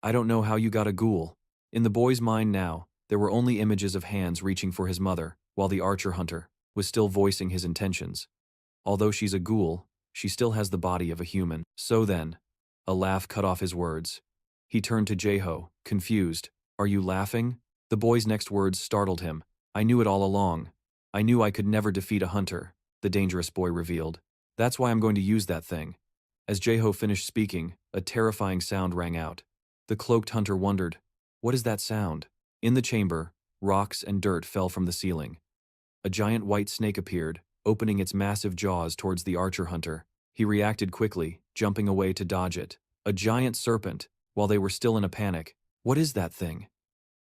"I don't know how you got a ghoul." In the boy's mind now, there were only images of hands reaching for his mother, while the archer hunter was still voicing his intentions. "Although she's a ghoul, she still has the body of a human. So then." A laugh cut off his words. He turned to Jeho, confused. "Are you laughing?" The boy's next words startled him. "I knew it all along. I knew I could never defeat a hunter," the dangerous boy revealed. "That's why I'm going to use that thing." As Jeho finished speaking, a terrifying sound rang out. The cloaked hunter wondered, "What is that sound?" In the chamber, rocks and dirt fell from the ceiling. A giant white snake appeared, opening its massive jaws towards the archer hunter. He reacted quickly, jumping away to dodge it. A giant serpent, while they were still in a panic. "What is that thing?"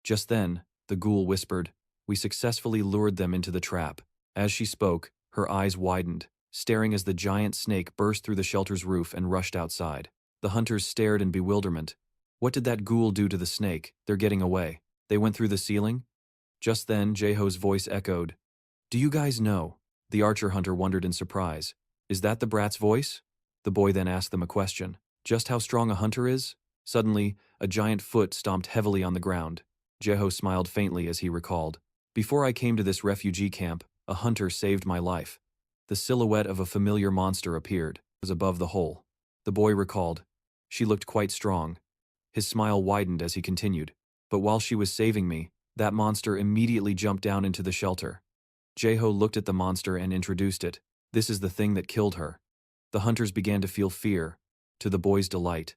Just then, the ghoul whispered, "We successfully lured them into the trap." As she spoke, her eyes widened, staring as the giant snake burst through the shelter's roof and rushed outside. The hunters stared in bewilderment. What did that ghoul do to the snake? "They're getting away. They went through the ceiling?" Just then, Jeho's voice echoed. "Do you guys know?" The archer hunter wondered in surprise. "Is that the brat's voice?" The boy then asked them a question. "Just how strong a hunter is?" Suddenly, a giant foot stomped heavily on the ground. Jeho smiled faintly as he recalled. "Before I came to this refugee camp, a hunter saved my life." The silhouette of a familiar monster appeared, was above the hole. The boy recalled. "She looked quite strong." His smile widened as he continued. "But while she was saving me, that monster immediately jumped down into the shelter." Jeho looked at the monster and introduced it. "This is the thing that killed her." The hunters began to feel fear, to the boy's delight.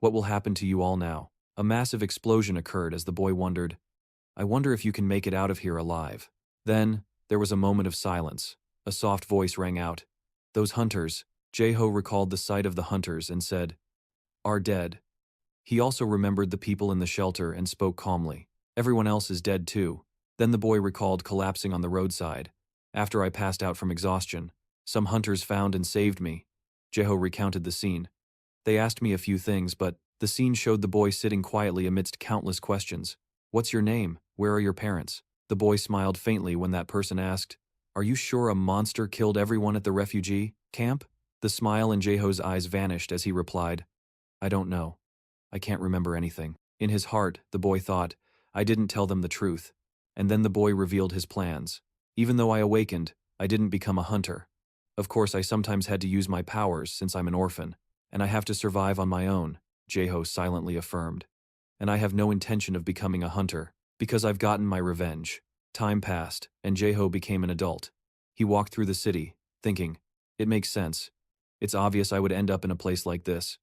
"What will happen to you all now?" A massive explosion occurred as the boy wondered, "I wonder if you can make it out of here alive." Then, there was a moment of silence. A soft voice rang out. "Those hunters." Jeho recalled the sight of the hunters and said, "Are dead." He also remembered the people in the shelter and spoke calmly. "Everyone else is dead too." Then the boy recalled collapsing on the roadside. "After I passed out from exhaustion, some hunters found and saved me." Jeho recounted the scene. "They asked me a few things, but the scene showed the boy sitting quietly amidst countless questions. 'What's your name? Where are your parents?' The boy smiled faintly when that person asked, 'Are you sure a monster killed everyone at the refugee camp?' The smile in Jeho's eyes vanished as he replied, 'I don't know. I can't remember anything.' In his heart, the boy thought, I didn't tell them the truth. And then the boy revealed his plans. Even though I awakened, I didn't become a hunter. Of course, I sometimes had to use my powers since I'm an orphan, and I have to survive on my own, Jeho silently affirmed. And I have no intention of becoming a hunter, because I've gotten my revenge. Time passed, and Jeho became an adult. He walked through the city, thinking, it makes sense. It's obvious I would end up in a place like this.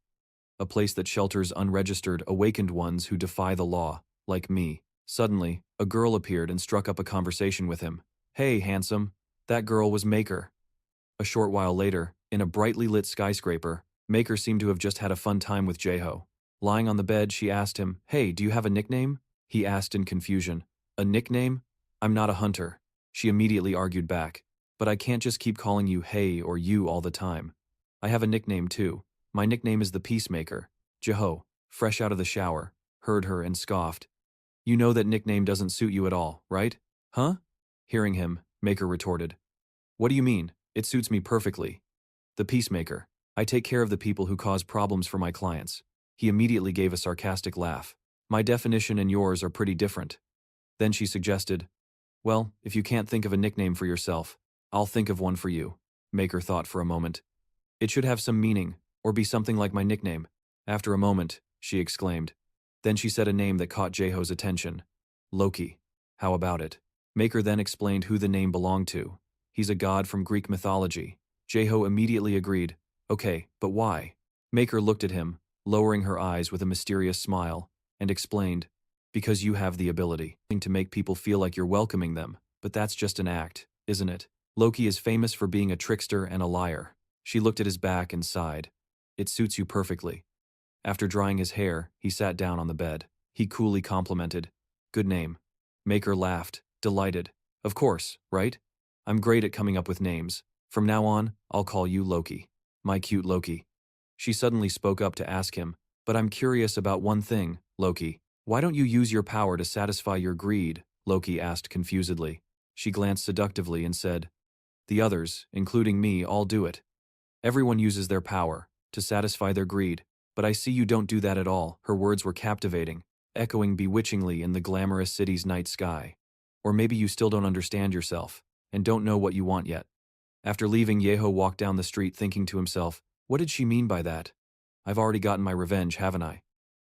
A place that shelters unregistered, awakened ones who defy the law, like me. Suddenly, a girl appeared and struck up a conversation with him. Hey, handsome. That girl was Maker. A short while later, in a brightly lit skyscraper, Maker seemed to have just had a fun time with Jeho. Lying on the bed, she asked him, Hey, do you have a nickname? He asked in confusion. A nickname? I'm not a hunter. She immediately argued back. But I can't just keep calling you hey or you all the time. I have a nickname too. My nickname is the Peacemaker. Jeho, fresh out of the shower, heard her and scoffed. You know that nickname doesn't suit you at all, right? Huh? Hearing him, Maker retorted. What do you mean? It suits me perfectly. The Peacemaker. I take care of the people who cause problems for my clients. He immediately gave a sarcastic laugh. My definition and yours are pretty different. Then she suggested, Well, if you can't think of a nickname for yourself, I'll think of one for you. Maker thought for a moment. It should have some meaning, or be something like my nickname. After a moment, she exclaimed. Then she said a name that caught Jeho's attention. Loki. How about it? Maker then explained who the name belonged to. He's a god from Greek mythology. Jeho immediately agreed. Okay, but why? Maker looked at him, lowering her eyes with a mysterious smile, and explained, Because you have the ability to make people feel like you're welcoming them, but that's just an act, isn't it? Loki is famous for being a trickster and a liar. She looked at his back and sighed. It suits you perfectly. After drying his hair, he sat down on the bed. He coolly complimented. Good name. Maker laughed, delighted. Of course, right? I'm great at coming up with names. From now on, I'll call you Loki. My cute Loki. She suddenly spoke up to ask him, But I'm curious about one thing, Loki. Why don't you use your power to satisfy your greed? Loki asked confusedly. She glanced seductively and said, The others, including me, all do it. Everyone uses their power to satisfy their greed, but I see you don't do that at all. Her words were captivating, echoing bewitchingly in the glamorous city's night sky. Or maybe you still don't understand yourself, and don't know what you want yet. After leaving, Jeho walked down the street thinking to himself, what did she mean by that? I've already gotten my revenge, haven't I?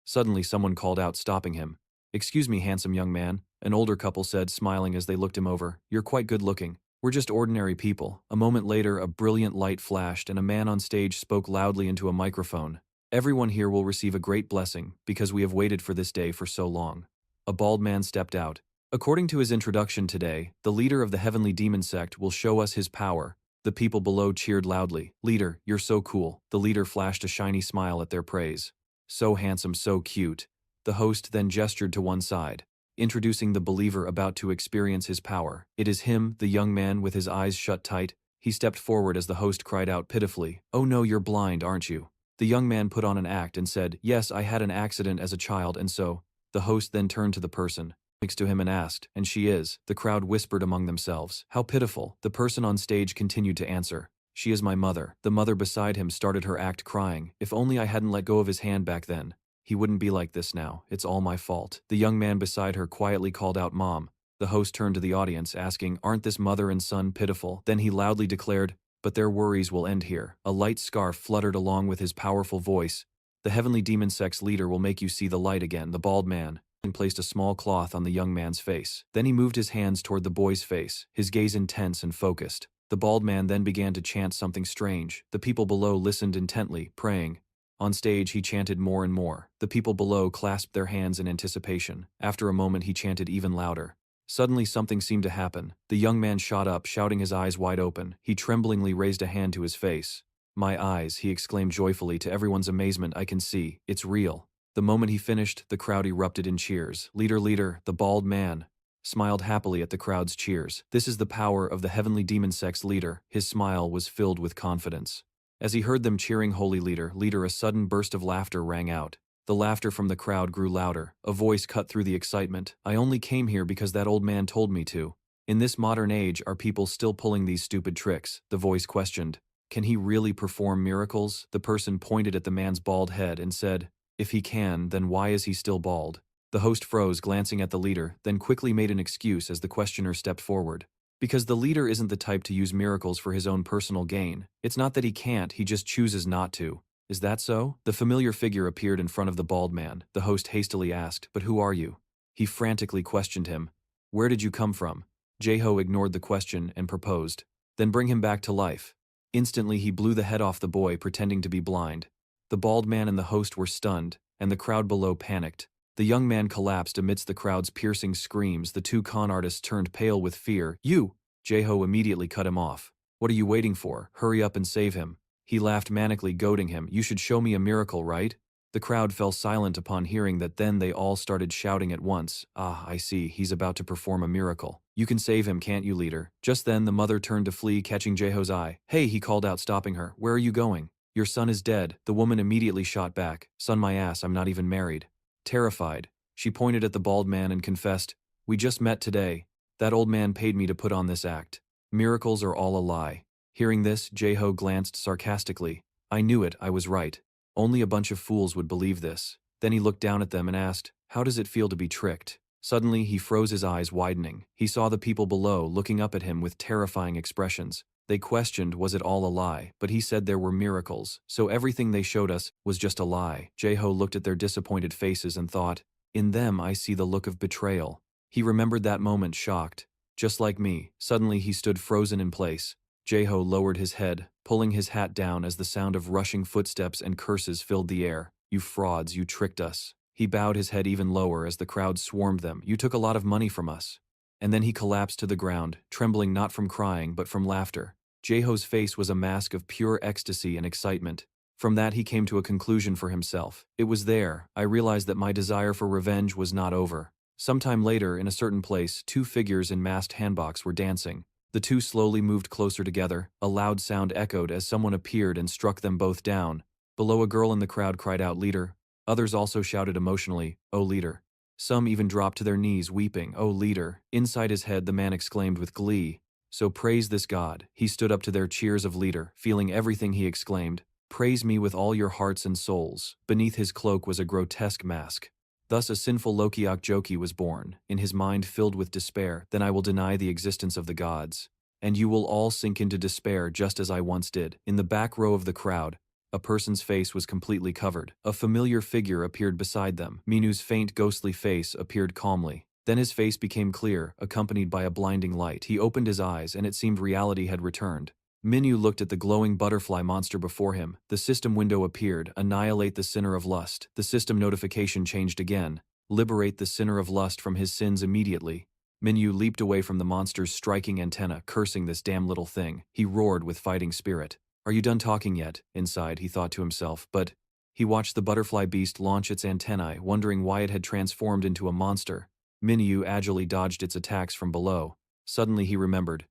Suddenly someone called out, stopping him. Excuse me, handsome young man, an older couple said, smiling as they looked him over. You're quite good looking. We're just ordinary people. A moment later, a brilliant light flashed and a man on stage spoke loudly into a microphone. Everyone here will receive a great blessing because we have waited for this day for so long. A bald man stepped out. According to his introduction today, the leader of the heavenly demon sect will show us his power. The people below cheered loudly. Leader, you're so cool. The leader flashed a shiny smile at their praise. So handsome, so cute. The host then gestured to one side, introducing the believer about to experience his power. It is him, the young man with his eyes shut tight. He stepped forward as the host cried out pitifully, Oh no, you're blind, aren't you? The young man put on an act and said, Yes, I had an accident as a child and so. The host then turned to the person next to him and asked, And she is? The crowd whispered among themselves. How pitiful. The person on stage continued to answer. She is my mother. The mother beside him started her act crying. If only I hadn't let go of his hand back then. He wouldn't be like this now. It's all my fault. The young man beside her quietly called out, Mom. The host turned to the audience, asking, Aren't this mother and son pitiful? Then he loudly declared, But their worries will end here. A light scarf fluttered along with his powerful voice. The heavenly demon sect's leader will make you see the light again. The bald man placed a small cloth on the young man's face. Then he moved his hands toward the boy's face, his gaze intense and focused. The bald man then began to chant something strange. The people below listened intently, praying. On stage, he chanted more and more. The people below clasped their hands in anticipation. After a moment, he chanted even louder. Suddenly, something seemed to happen. The young man shot up, shouting, his eyes wide open. He tremblingly raised a hand to his face. My eyes, he exclaimed joyfully. To everyone's amazement, I can see. It's real. The moment he finished, the crowd erupted in cheers. Leader, leader, the bald man smiled happily at the crowd's cheers. This is the power of the heavenly demon sect's leader. His smile was filled with confidence. As he heard them cheering, Holy Leader, leader, a sudden burst of laughter rang out. The laughter from the crowd grew louder. A voice cut through the excitement. I only came here because that old man told me to. In this modern age, are people still pulling these stupid tricks? The voice questioned. Can he really perform miracles? The person pointed at the man's bald head and said, If he can, then why is he still bald? The host froze, glancing at the leader, then quickly made an excuse as the questioner stepped forward. Because the leader isn't the type to use miracles for his own personal gain. It's not that he can't, he just chooses not to. Is that so? The familiar figure appeared in front of the bald man. The host hastily asked, "But who are you?" He frantically questioned him. "Where did you come from?" Jeho ignored the question and proposed. "Then bring him back to life." Instantly he blew the head off the boy, pretending to be blind. The bald man and the host were stunned, and the crowd below panicked. The young man collapsed amidst the crowd's piercing screams. The two con artists turned pale with fear. "You!" Jeho immediately cut him off. "What are you waiting for? Hurry up and save him." He laughed manically, goading him. "You should show me a miracle, right?" The crowd fell silent upon hearing that. Then they all started shouting at once. "Ah, I see, he's about to perform a miracle. You can save him, can't you, leader?" Just then the mother turned to flee, catching Jeho's eye. "Hey," he called out, stopping her. "Where are you going?" "Your son is dead." The woman immediately shot back. "Son, my ass, I'm not even married." Terrified, she pointed at the bald man and confessed, "We just met today. That old man paid me to put on this act. Miracles are all a lie." Hearing this, Jeho glanced sarcastically. "I knew it, I was right. Only a bunch of fools would believe this." Then he looked down at them and asked, "How does it feel to be tricked?" Suddenly he froze, his eyes widening. He saw the people below looking up at him with terrifying expressions. They questioned, was it all a lie? But he said there were miracles, so everything they showed us was just a lie. Jeho looked at their disappointed faces and thought, "In them I see the look of betrayal." He remembered that moment, shocked. Just like me. Suddenly he stood frozen in place. Jeho lowered his head, pulling his hat down as the sound of rushing footsteps and curses filled the air. "You frauds, you tricked us." He bowed his head even lower as the crowd swarmed them. "You took a lot of money from us." And then he collapsed to the ground, trembling not from crying but from laughter. Jeho's face was a mask of pure ecstasy and excitement. From that he came to a conclusion for himself. "It was there I realized that my desire for revenge was not over." Sometime later, in a certain place, two figures in masked handboks were dancing. The two slowly moved closer together. A loud sound echoed as someone appeared and struck them both down. Below, a girl in the crowd cried out, "Leader." Others also shouted emotionally, "Oh, leader." Some even dropped to their knees, weeping, "Oh, leader." Inside his head, the man exclaimed with glee, "So praise this God." He stood up to their cheers of leader. Feeling everything, he exclaimed, "Praise me with all your hearts and souls." Beneath his cloak was a grotesque mask. Thus a sinful Loki Joki was born, in his mind filled with despair. "Then I will deny the existence of the gods. And you will all sink into despair just as I once did." In the back row of the crowd, a person's face was completely covered. A familiar figure appeared beside them. Minu's faint ghostly face appeared calmly. Then his face became clear, accompanied by a blinding light. He opened his eyes and it seemed reality had returned. Minu looked at the glowing butterfly monster before him. The system window appeared. "Annihilate the sinner of lust." The system notification changed again. "Liberate the sinner of lust from his sins immediately." Minu leaped away from the monster's striking antenna, cursing this damn little thing. He roared with fighting spirit. "Are you done talking yet?" Inside, he thought to himself, but he watched the butterfly beast launch its antennae, wondering why it had transformed into a monster. Minu agilely dodged its attacks from below. Suddenly he remembered.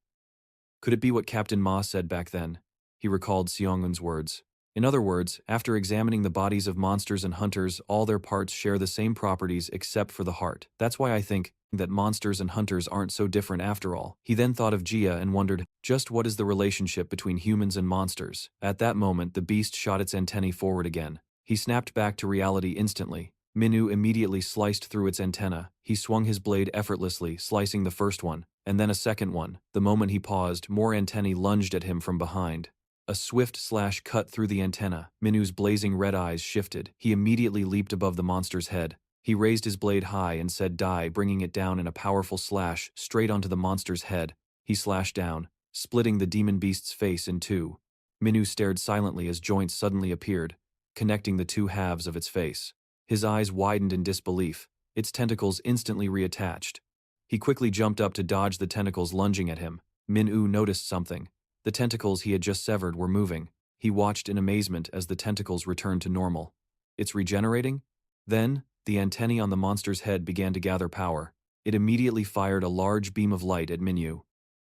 Could it be what Captain Ma said back then? He recalled Seongun's words. In other words, after examining the bodies of monsters and hunters, all their parts share the same properties except for the heart. That's why I think that monsters and hunters aren't so different after all. He then thought of Jia and wondered, just what is the relationship between humans and monsters? At that moment, the beast shot its antennae forward again. He snapped back to reality instantly. Minu immediately sliced through its antenna. He swung his blade effortlessly, slicing the first one, and then a second one. The moment he paused, more antennae lunged at him from behind. A swift slash cut through the antenna. Minu's blazing red eyes shifted. He immediately leaped above the monster's head. He raised his blade high and said die, bringing it down in a powerful slash straight onto the monster's head. He slashed down, splitting the demon beast's face in two. Minu stared silently as joints suddenly appeared, connecting the two halves of its face. His eyes widened in disbelief. Its tentacles instantly reattached. He quickly jumped up to dodge the tentacles lunging at him. Min-U noticed something. The tentacles he had just severed were moving. He watched in amazement as the tentacles returned to normal. It's regenerating? Then, the antennae on the monster's head began to gather power. It immediately fired a large beam of light at Min-U.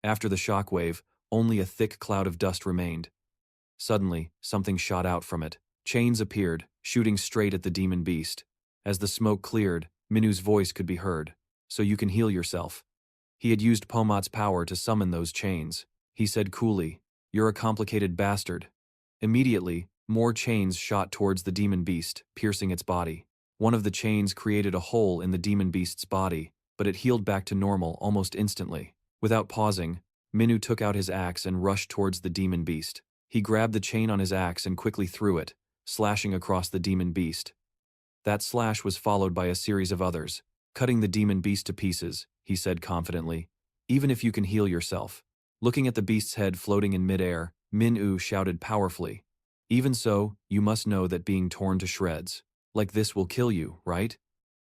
After the shockwave, only a thick cloud of dust remained. Suddenly, something shot out from it. Chains appeared, shooting straight at the demon beast. As the smoke cleared, Minu's voice could be heard. So you can heal yourself. He had used Pomat's power to summon those chains. He said coolly, "You're a complicated bastard." Immediately, more chains shot towards the demon beast, piercing its body. One of the chains created a hole in the demon beast's body, but it healed back to normal almost instantly. Without pausing, Minu took out his axe and rushed towards the demon beast. He grabbed the chain on his axe and quickly threw it, slashing across the demon beast. That slash was followed by a series of others. Cutting the demon beast to pieces, he said confidently. Even if you can heal yourself. Looking at the beast's head floating in midair, Min-U shouted powerfully. Even so, you must know that being torn to shreds like this will kill you, right?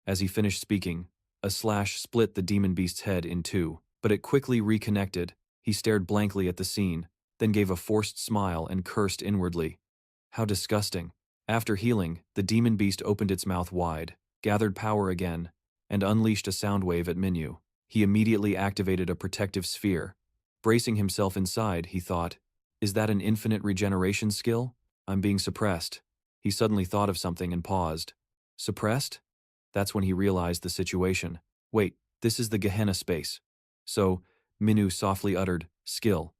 As he finished speaking, a slash split the demon beast's head in two, but it quickly reconnected. He stared blankly at the scene, then gave a forced smile and cursed inwardly. How disgusting. After healing, the demon beast opened its mouth wide, gathered power again, and unleashed a sound wave at Minu. He immediately activated a protective sphere. Bracing himself inside, he thought, is that an infinite regeneration skill? I'm being suppressed. He suddenly thought of something and paused. Suppressed? That's when he realized the situation. Wait, this is the Gehenna space. So, Minu softly uttered, skill.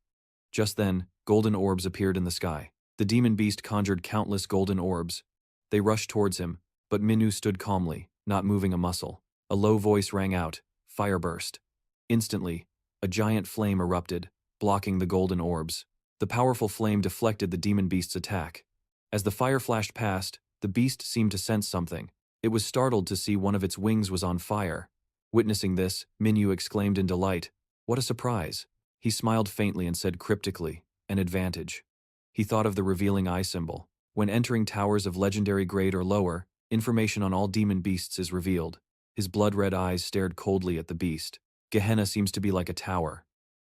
Just then, golden orbs appeared in the sky. The demon beast conjured countless golden orbs. They rushed towards him, but Minu stood calmly, not moving a muscle. A low voice rang out, fire burst. Instantly, a giant flame erupted, blocking the golden orbs. The powerful flame deflected the demon beast's attack. As the fire flashed past, the beast seemed to sense something. It was startled to see one of its wings was on fire. Witnessing this, Minu exclaimed in delight, what a surprise. He smiled faintly and said cryptically, an advantage. He thought of the revealing eye symbol. When entering towers of legendary grade or lower, information on all demon beasts is revealed. His blood-red eyes stared coldly at the beast. Gehenna seems to be like a tower.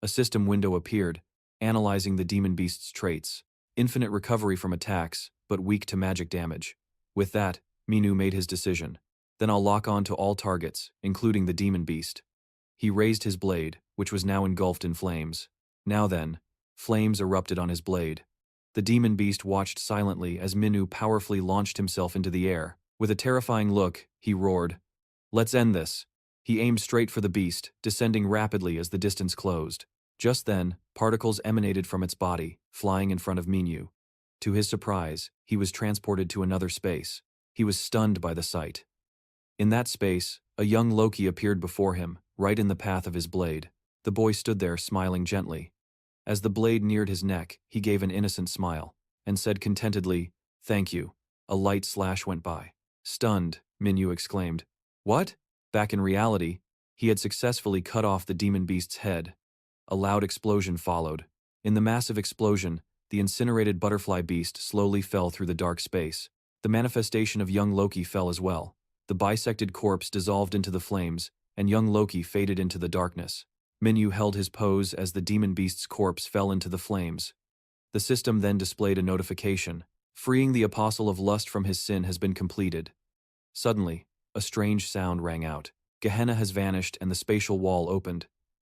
A system window appeared, analyzing the demon beast's traits. Infinite recovery from attacks, but weak to magic damage. With that, Minu made his decision. Then I'll lock on to all targets, including the demon beast. He raised his blade, which was now engulfed in flames. Now then, flames erupted on his blade. The demon beast watched silently as Minu powerfully launched himself into the air. With a terrifying look, he roared, let's end this. He aimed straight for the beast, descending rapidly as the distance closed. Just then, particles emanated from its body, flying in front of Minu. To his surprise, he was transported to another space. He was stunned by the sight. In that space, a young Loki appeared before him, right in the path of his blade. The boy stood there smiling gently. As the blade neared his neck, he gave an innocent smile, and said contentedly, thank you. A light slash went by. Stunned, Minu exclaimed, what? Back in reality, he had successfully cut off the demon beast's head. A loud explosion followed. In the massive explosion, the incinerated butterfly beast slowly fell through the dark space. The manifestation of young Loki fell as well. The bisected corpse dissolved into the flames, and young Loki faded into the darkness. Minu held his pose as the demon beast's corpse fell into the flames. The system then displayed a notification. Freeing the apostle of lust from his sin has been completed. Suddenly, a strange sound rang out. Gehenna has vanished and the spatial wall opened.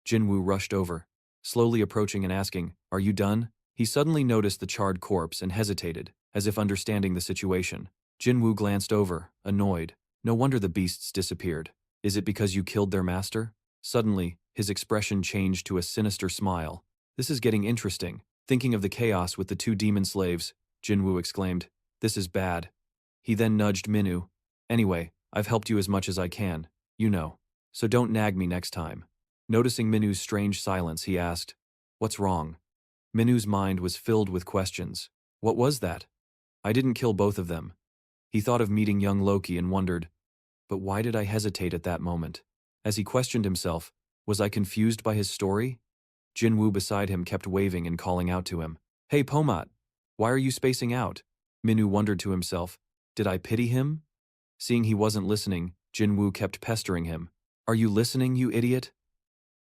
Jinwoo rushed over, slowly approaching and asking, are you done? He suddenly noticed the charred corpse and hesitated, as if understanding the situation. Jinwoo glanced over, annoyed. No wonder the beasts disappeared. Is it because you killed their master? Suddenly, his expression changed to a sinister smile. This is getting interesting. Thinking of the chaos with the two demon slaves, Jinwoo exclaimed, this is bad. He then nudged Minu. Anyway, I've helped you as much as I can, you know. So don't nag me next time. Noticing Minu's strange silence, he asked, what's wrong? Minu's mind was filled with questions. What was that? I didn't kill both of them. He thought of meeting young Loki and wondered, but why did I hesitate at that moment? As he questioned himself, was I confused by his story? Jinwoo beside him kept waving and calling out to him. Hey Pomat, why are you spacing out? Minu wondered to himself, did I pity him? Seeing he wasn't listening, Jinwoo kept pestering him. Are you listening, you idiot?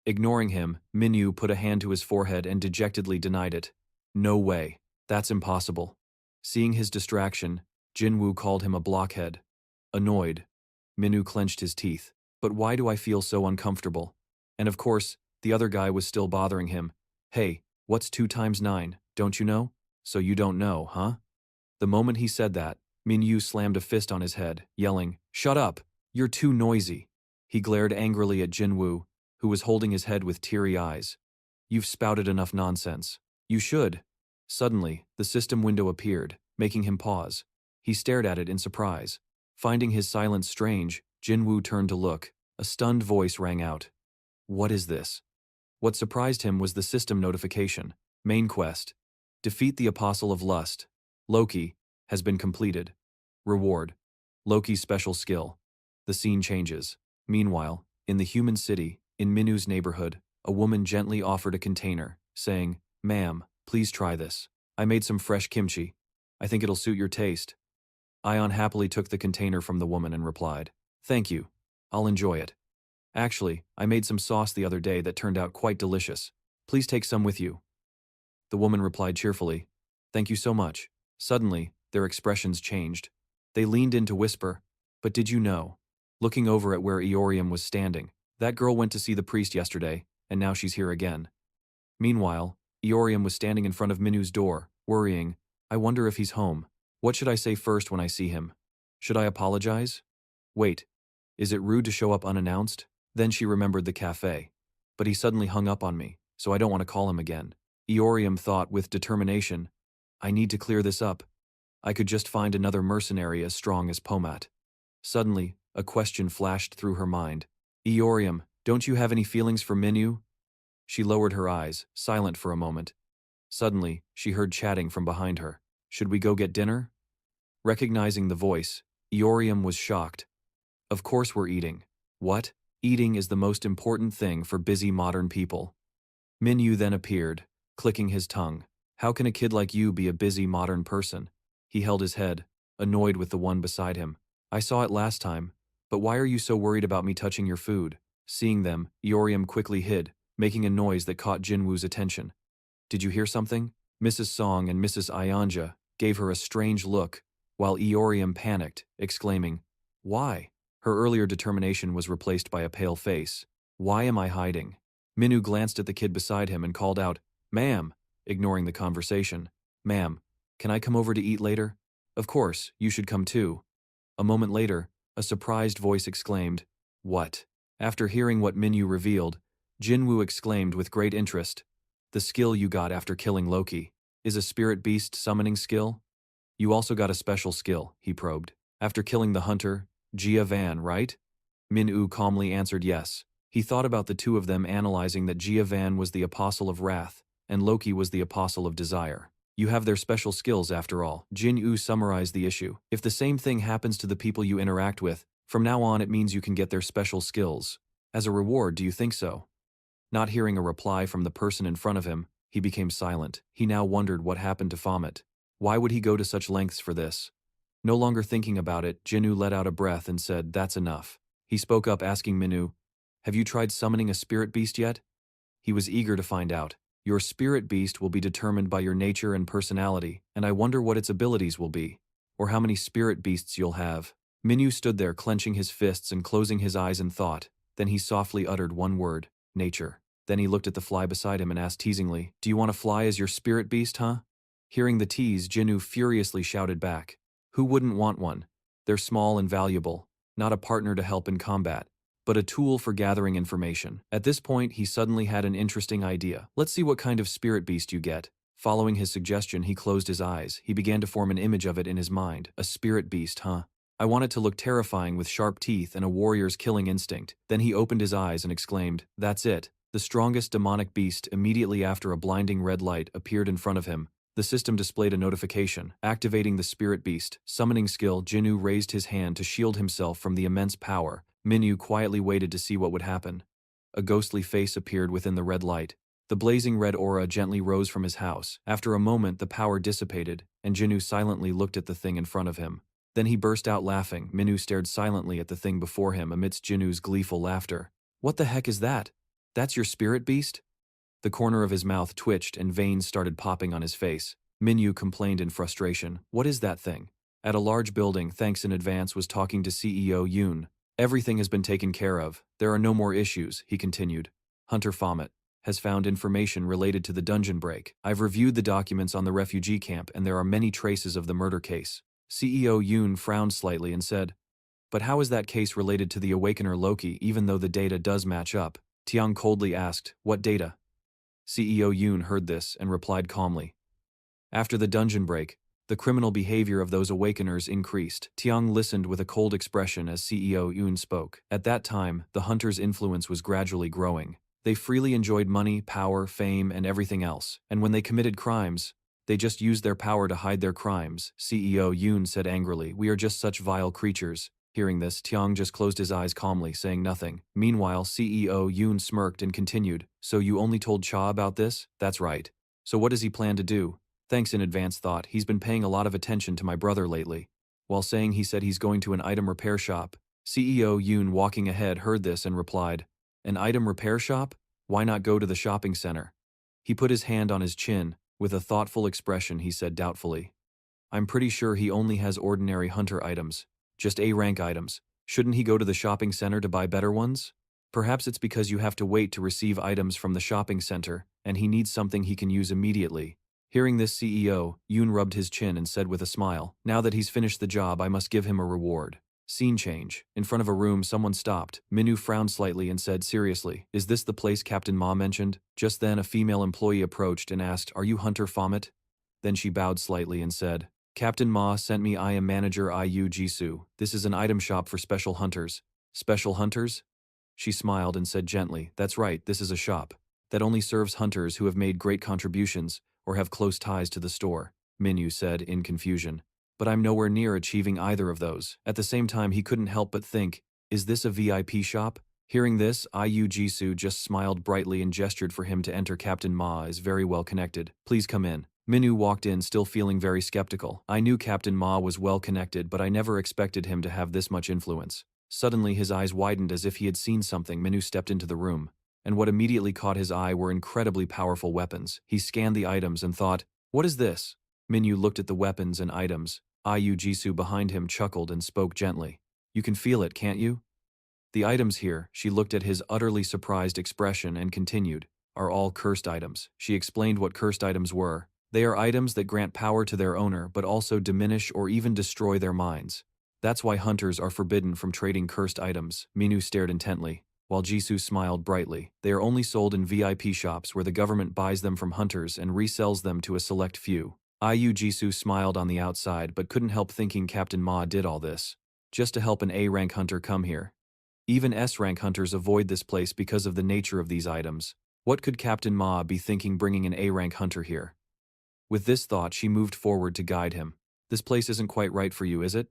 Ignoring him, Minu put a hand to his forehead and dejectedly denied it. No way. That's impossible. Seeing his distraction, Jinwoo called him a blockhead. Annoyed, Minu clenched his teeth. But why do I feel so uncomfortable? And of course, the other guy was still bothering him. Hey, what's 2 times 9, don't you know? So you don't know, huh? The moment he said that, Minu slammed a fist on his head, yelling, shut up, you're too noisy. He glared angrily at Jinwoo, who was holding his head with teary eyes. You've spouted enough nonsense. You should. Suddenly, the system window appeared, making him pause. He stared at it in surprise. Finding his silence strange, Jinwoo turned to look. A stunned voice rang out. What is this? What surprised him was the system notification. Main quest. Defeat the Apostle of Lust. Loki has been completed. Reward. Loki's special skill. The scene changes. Meanwhile, in the human city, in Minu's neighborhood, a woman gently offered a container, saying, "Ma'am, please try this. I made some fresh kimchi. I think it'll suit your taste." Ion happily took the container from the woman and replied, "Thank you. I'll enjoy it. Actually, I made some sauce the other day that turned out quite delicious. Please take some with you." The woman replied cheerfully, "Thank you so much." Suddenly, their expressions changed. They leaned in to whisper, "But did you know?" Looking over at where Eorium was standing, "That girl went to see the priest yesterday, and now she's here again." Meanwhile, Eorium was standing in front of Minu's door, worrying, "I wonder if he's home. What should I say first when I see him? Should I apologize? Wait, is it rude to show up unannounced?" Then she remembered the cafe. "But he suddenly hung up on me, so I don't want to call him again." Eorium thought with determination, "I need to clear this up. I could just find another mercenary as strong as Pomat." Suddenly, a question flashed through her mind. "Eorium, don't you have any feelings for Minu?" She lowered her eyes, silent for a moment. Suddenly, she heard chatting from behind her. "Should we go get dinner?" Recognizing the voice, Eorium was shocked. "Of course we're eating. What? Eating is the most important thing for busy modern people." Minu then appeared, clicking his tongue. "How can a kid like you be a busy modern person?" He held his head, annoyed with the one beside him. "I saw it last time, but why are you so worried about me touching your food?" Seeing them, Eorium quickly hid, making a noise that caught Jinwoo's attention. "Did you hear something?" Mrs. Song and Mrs. Ianja gave her a strange look, while Eorium panicked, exclaiming, "Why?" Her earlier determination was replaced by a pale face. "Why am I hiding?" Minu glanced at the kid beside him and called out, "Ma'am," ignoring the conversation. "Ma'am, can I come over to eat later?" "Of course, you should come too." A moment later, a surprised voice exclaimed, "What?" After hearing what Minu revealed, Jinwoo exclaimed with great interest, "The skill you got after killing Loki is a spirit beast summoning skill? You also got a special skill," he probed. "After killing the hunter, Jia Van, right?" Min-U calmly answered yes. He thought about the two of them analyzing that Jia Van was the apostle of wrath, and Loki was the apostle of desire. "You have their special skills after all." Jin-U summarized the issue. "If the same thing happens to the people you interact with, from now on it means you can get their special skills. As a reward, do you think so?" Not hearing a reply from the person in front of him, he became silent. He now wondered what happened to Baphomet. Why would he go to such lengths for this? No longer thinking about it, Jinu let out a breath and said, "That's enough." He spoke up asking Minu, "Have you tried summoning a spirit beast yet?" He was eager to find out. "Your spirit beast will be determined by your nature and personality, and I wonder what its abilities will be, or how many spirit beasts you'll have." Minu stood there clenching his fists and closing his eyes in thought. Then he softly uttered one word, "Nature." Then he looked at the fly beside him and asked teasingly, "Do you want to fly as your spirit beast, huh?" Hearing the tease, Jinu furiously shouted back, "Who wouldn't want one? They're small and valuable, not a partner to help in combat, but a tool for gathering information." At this point, he suddenly had an interesting idea. "Let's see what kind of spirit beast you get." Following his suggestion, he closed his eyes. He began to form an image of it in his mind. "A spirit beast, huh? I want it to look terrifying with sharp teeth and a warrior's killing instinct." Then he opened his eyes and exclaimed, "That's it." The strongest demonic beast immediately after a blinding red light appeared in front of him. The system displayed a notification, activating the spirit beast. Summoning skill, Jinu raised his hand to shield himself from the immense power. Minu quietly waited to see what would happen. A ghostly face appeared within the red light. The blazing red aura gently rose from his house. After a moment, the power dissipated, and Jinu silently looked at the thing in front of him. Then he burst out laughing. Minu stared silently at the thing before him amidst Jinu's gleeful laughter. "What the heck is that? That's your spirit beast?" The corner of his mouth twitched and veins started popping on his face. Minyu complained in frustration, "What is that thing?" At a large building, thanks in advance, was talking to CEO Yoon. "Everything has been taken care of. There are no more issues," he continued. "Hunter Baphomet has found information related to the dungeon break. I've reviewed the documents on the refugee camp and there are many traces of the murder case." CEO Yoon frowned slightly and said, "But how is that case related to the Awakener Loki even though the data does match up?" Tiang coldly asked, "What data?" CEO Yoon heard this and replied calmly, "After the dungeon break, The criminal behavior of those awakeners increased. Tiang listened with a cold expression as CEO Yoon spoke. At that time, the hunters' influence was gradually growing. They freely enjoyed money, power, fame, and everything else. And when they committed crimes, they just used their power to hide their crimes, CEO Yoon said angrily. We are just such vile creatures. Hearing this, Tiang just closed his eyes calmly, saying nothing. Meanwhile, CEO Yoon smirked and continued, so you only told Cha about this? That's right. So what does he plan to do? Thanks in advance thought, he's been paying a lot of attention to my brother lately. While saying he said he's going to an item repair shop, CEO Yoon walking ahead heard this and replied, an item repair shop? Why not go to the shopping center? He put his hand on his chin. With a thoughtful expression he said doubtfully, I'm pretty sure he only has ordinary hunter items. Just A-rank items. Shouldn't he go to the shopping center to buy better ones? Perhaps it's because you have to wait to receive items from the shopping center, and he needs something he can use immediately. Hearing this, CEO Yoon rubbed his chin and said with a smile, now that he's finished the job I must give him a reward. Scene change. In front of a room someone stopped. Minwoo frowned slightly and said seriously, is this the place Captain Ma mentioned? Just then a female employee approached and asked, are you Hunter Baphomet? Then she bowed slightly and said, Captain Ma sent me. I am manager Iu Jisoo. This is an item shop for special hunters. Special hunters? She smiled and said gently, that's right, this is a shop that only serves hunters who have made great contributions or have close ties to the store, Minwoo said in confusion. But I'm nowhere near achieving either of those. At the same time he couldn't help but think, is this a VIP shop? Hearing this, Iu Jisoo just smiled brightly and gestured for him to enter. Captain Ma is very well connected. Please come in. Minwoo walked in still feeling very skeptical. I knew Captain Ma was well connected, but I never expected him to have this much influence. Suddenly his eyes widened as if he had seen something. Minwoo stepped into the room, and what immediately caught his eye were incredibly powerful weapons. He scanned the items and thought, what is this? Minwoo looked at the weapons and items. Iu Jisoo behind him chuckled and spoke gently. You can feel it, can't you? The items here, she looked at his utterly surprised expression and continued, are all cursed items. She explained what cursed items were. They are items that grant power to their owner but also diminish or even destroy their minds. That's why hunters are forbidden from trading cursed items. Minwoo stared intently, while Jisoo smiled brightly. They are only sold in VIP shops where the government buys them from hunters and resells them to a select few. Iu Jisoo smiled on the outside but couldn't help thinking Captain Ma did all this just to help an A-rank hunter come here. Even S-rank hunters avoid this place because of the nature of these items. What could Captain Ma be thinking bringing an A-rank hunter here? With this thought she moved forward to guide him. This place isn't quite right for you, is it?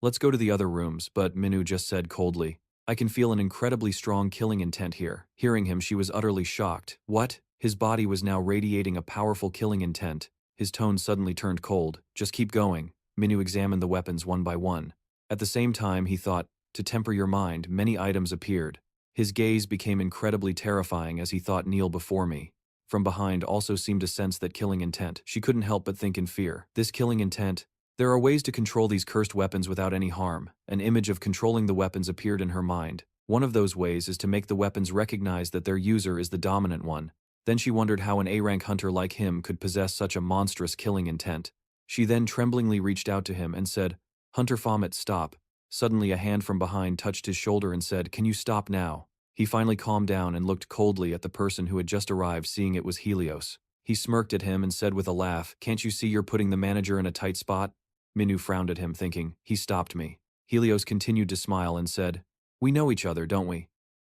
Let's go to the other rooms, but Minwoo just said coldly, I can feel an incredibly strong killing intent here. Hearing him she was utterly shocked. What? His body was now radiating a powerful killing intent. His tone suddenly turned cold. Just keep going. Minwoo examined the weapons one by one. At the same time he thought, to temper your mind, many items appeared. His gaze became incredibly terrifying as he thought, kneel before me. From behind also seemed to sense that killing intent. She couldn't help but think in fear. This killing intent. There are ways to control these cursed weapons without any harm. An image of controlling the weapons appeared in her mind. One of those ways is to make the weapons recognize that their user is the dominant one. Then she wondered how an A-rank hunter like him could possess such a monstrous killing intent. She then tremblingly reached out to him and said, Hunter Baphomet, stop. Suddenly a hand from behind touched his shoulder and said, can you stop now? He finally calmed down and looked coldly at the person who had just arrived, seeing it was Helios. He smirked at him and said with a laugh, can't you see you're putting the manager in a tight spot? Minwoo frowned at him thinking, he stopped me. Helios continued to smile and said, we know each other, don't we?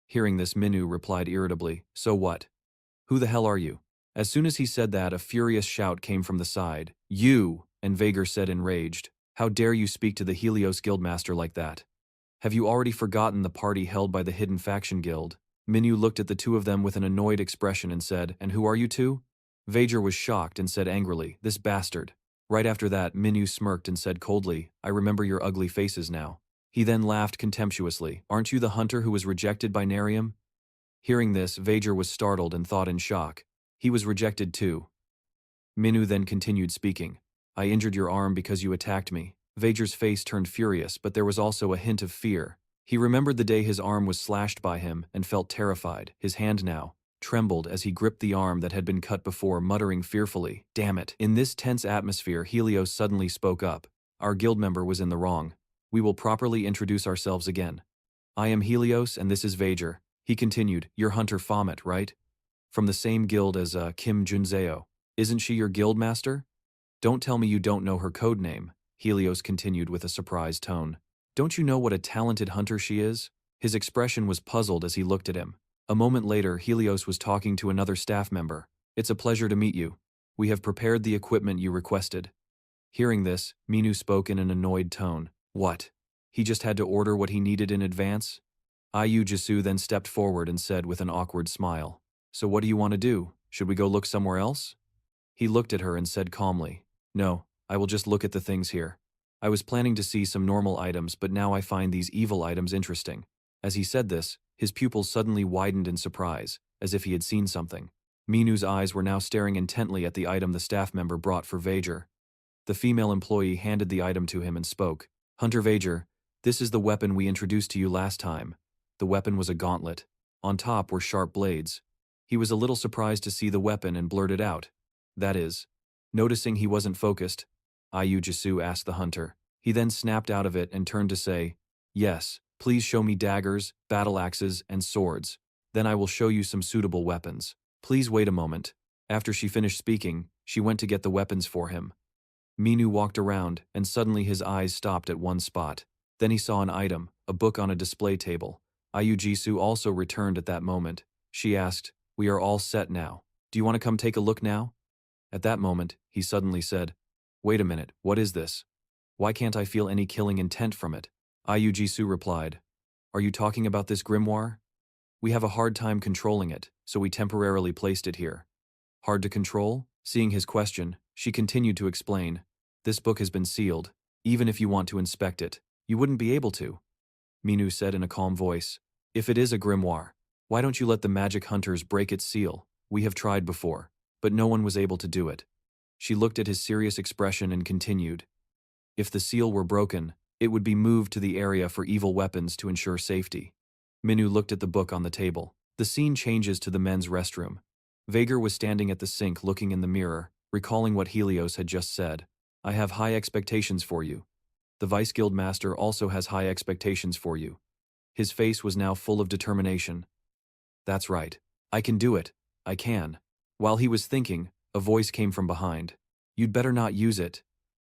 Hearing this, Minwoo replied irritably, so what? Who the hell are you? As soon as he said that, a furious shout came from the side. You! And Vager said enraged, how dare you speak to the Helios Guildmaster like that? Have you already forgotten the party held by the Hidden Faction Guild? Minwoo looked at the two of them with an annoyed expression and said, and who are you two? Vager was shocked and said angrily, this bastard. Right after that, Minwoo smirked and said coldly, I remember your ugly faces now. He then laughed contemptuously, aren't you the hunter who was rejected by Nerium? Hearing this, Vager was startled and thought in shock. He was rejected too. Minwoo then continued speaking, I injured your arm because you attacked me. Vager's face turned furious, but there was also a hint of fear. He remembered the day his arm was slashed by him and felt terrified. His hand now trembled as he gripped the arm that had been cut before, muttering fearfully, damn it. In this tense atmosphere, Helios suddenly spoke up. Our guild member was in the wrong. We will properly introduce ourselves again. I am Helios and this is Vager. He continued, you're Hunter Baphomet, right? From the same guild as Kim Junzeo. Isn't she your guild master? Don't tell me you don't know her code name, Helios continued with a surprised tone. Don't you know what a talented hunter she is? His expression was puzzled as he looked at him. A moment later, Helios was talking to another staff member. It's a pleasure to meet you. We have prepared the equipment you requested. Hearing this, Minu spoke in an annoyed tone. What? He just had to order what he needed in advance? Juju then stepped forward and said with an awkward smile. So what do you want to do? Should we go look somewhere else? He looked at her and said calmly. No, I will just look at the things here. I was planning to see some normal items, but now I find these evil items interesting. As he said this, his pupils suddenly widened in surprise, as if he had seen something. Minu's eyes were now staring intently at the item the staff member brought for Vager. The female employee handed the item to him and spoke. Hunter Vager, this is the weapon we introduced to you last time. The weapon was a gauntlet. On top were sharp blades. He was a little surprised to see the weapon and blurted out. That is. Noticing he wasn't focused, Juju asked the hunter. He then snapped out of it and turned to say, Yes, please show me daggers, battle axes, and swords. Then I will show you some suitable weapons. Please wait a moment. After she finished speaking, she went to get the weapons for him. Minu walked around, and suddenly his eyes stopped at one spot. Then he saw an item, a book on a display table. Juju also returned at that moment. She asked, We are all set now. Do you want to come take a look now? At that moment, he suddenly said, Wait a minute, what is this? Why can't I feel any killing intent from it? Juju replied, Are you talking about this grimoire? We have a hard time controlling it, so we temporarily placed it here. Hard to control? Seeing his question, she continued to explain, This book has been sealed. Even if you want to inspect it, you wouldn't be able to. Minu said in a calm voice, If it is a grimoire, why don't you let the magic hunters break its seal? We have tried before, but no one was able to do it. She looked at his serious expression and continued, If the seal were broken, it would be moved to the area for evil weapons to ensure safety. Minu looked at the book on the table. The scene changes to the men's restroom. Vager was standing at the sink looking in the mirror, recalling what Helios had just said. I have high expectations for you. The Vice Guild Master also has high expectations for you. His face was now full of determination. That's right. I can do it. I can. While he was thinking, a voice came from behind. You'd better not use it.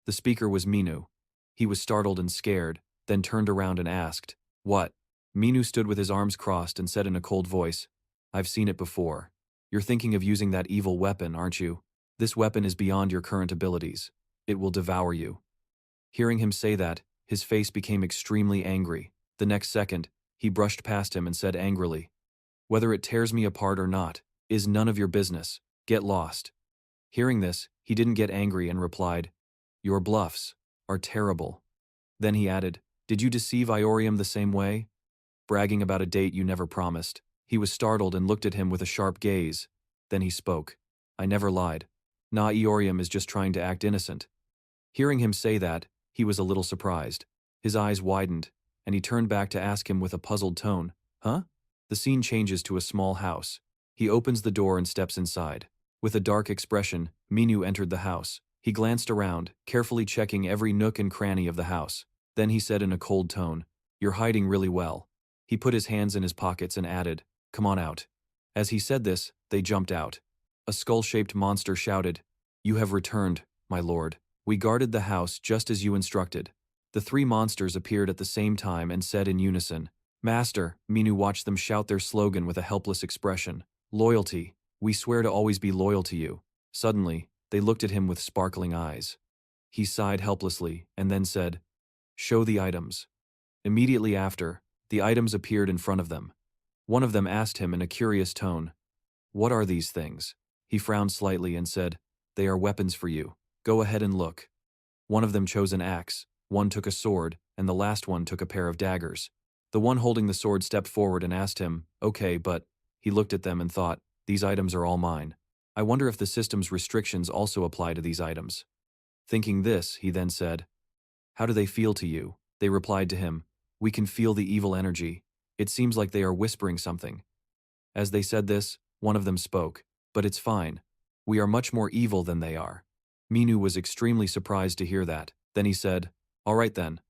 The speaker was Minu. He was startled and scared, then turned around and asked, What? Minu stood with his arms crossed and said in a cold voice, I've seen it before. You're thinking of using that evil weapon, aren't you? This weapon is beyond your current abilities. It will devour you. Hearing him say that, his face became extremely angry. The next second, he brushed past him and said angrily, Whether it tears me apart or not, is none of your business. Get lost. Hearing this, he didn't get angry and replied, Your bluffs are terrible. Then he added, Did you deceive Iorium the same way? Bragging about a date you never promised. He was startled and looked at him with a sharp gaze. Then he spoke. I never lied. Nah, Iorium is just trying to act innocent. Hearing him say that, he was a little surprised. His eyes widened, and he turned back to ask him with a puzzled tone, Huh? The scene changes to a small house. He opens the door and steps inside. With a dark expression, Minu entered the house. He glanced around, carefully checking every nook and cranny of the house. Then he said in a cold tone, You're hiding really well. He put his hands in his pockets and added, Come on out. As he said this, they jumped out. A skull-shaped monster shouted, You have returned, my lord. We guarded the house just as you instructed. The three monsters appeared at the same time and said in unison, Master. Minu watched them shout their slogan with a helpless expression. Loyalty. We swear to always be loyal to you. Suddenly, they looked at him with sparkling eyes. He sighed helplessly and then said, Show the items. Immediately after, the items appeared in front of them. One of them asked him in a curious tone, What are these things? He frowned slightly and said, They are weapons for you. Go ahead and look. One of them chose an axe, one took a sword, and the last one took a pair of daggers. The one holding the sword stepped forward and asked him, Okay, but... He looked at them and thought, These items are all mine. I wonder if the system's restrictions also apply to these items. Thinking this, he then said, How do they feel to you? They replied to him, We can feel the evil energy. It seems like they are whispering something. As they said this, one of them spoke, But it's fine. We are much more evil than they are. Minu was extremely surprised to hear that. Then he said, All right then.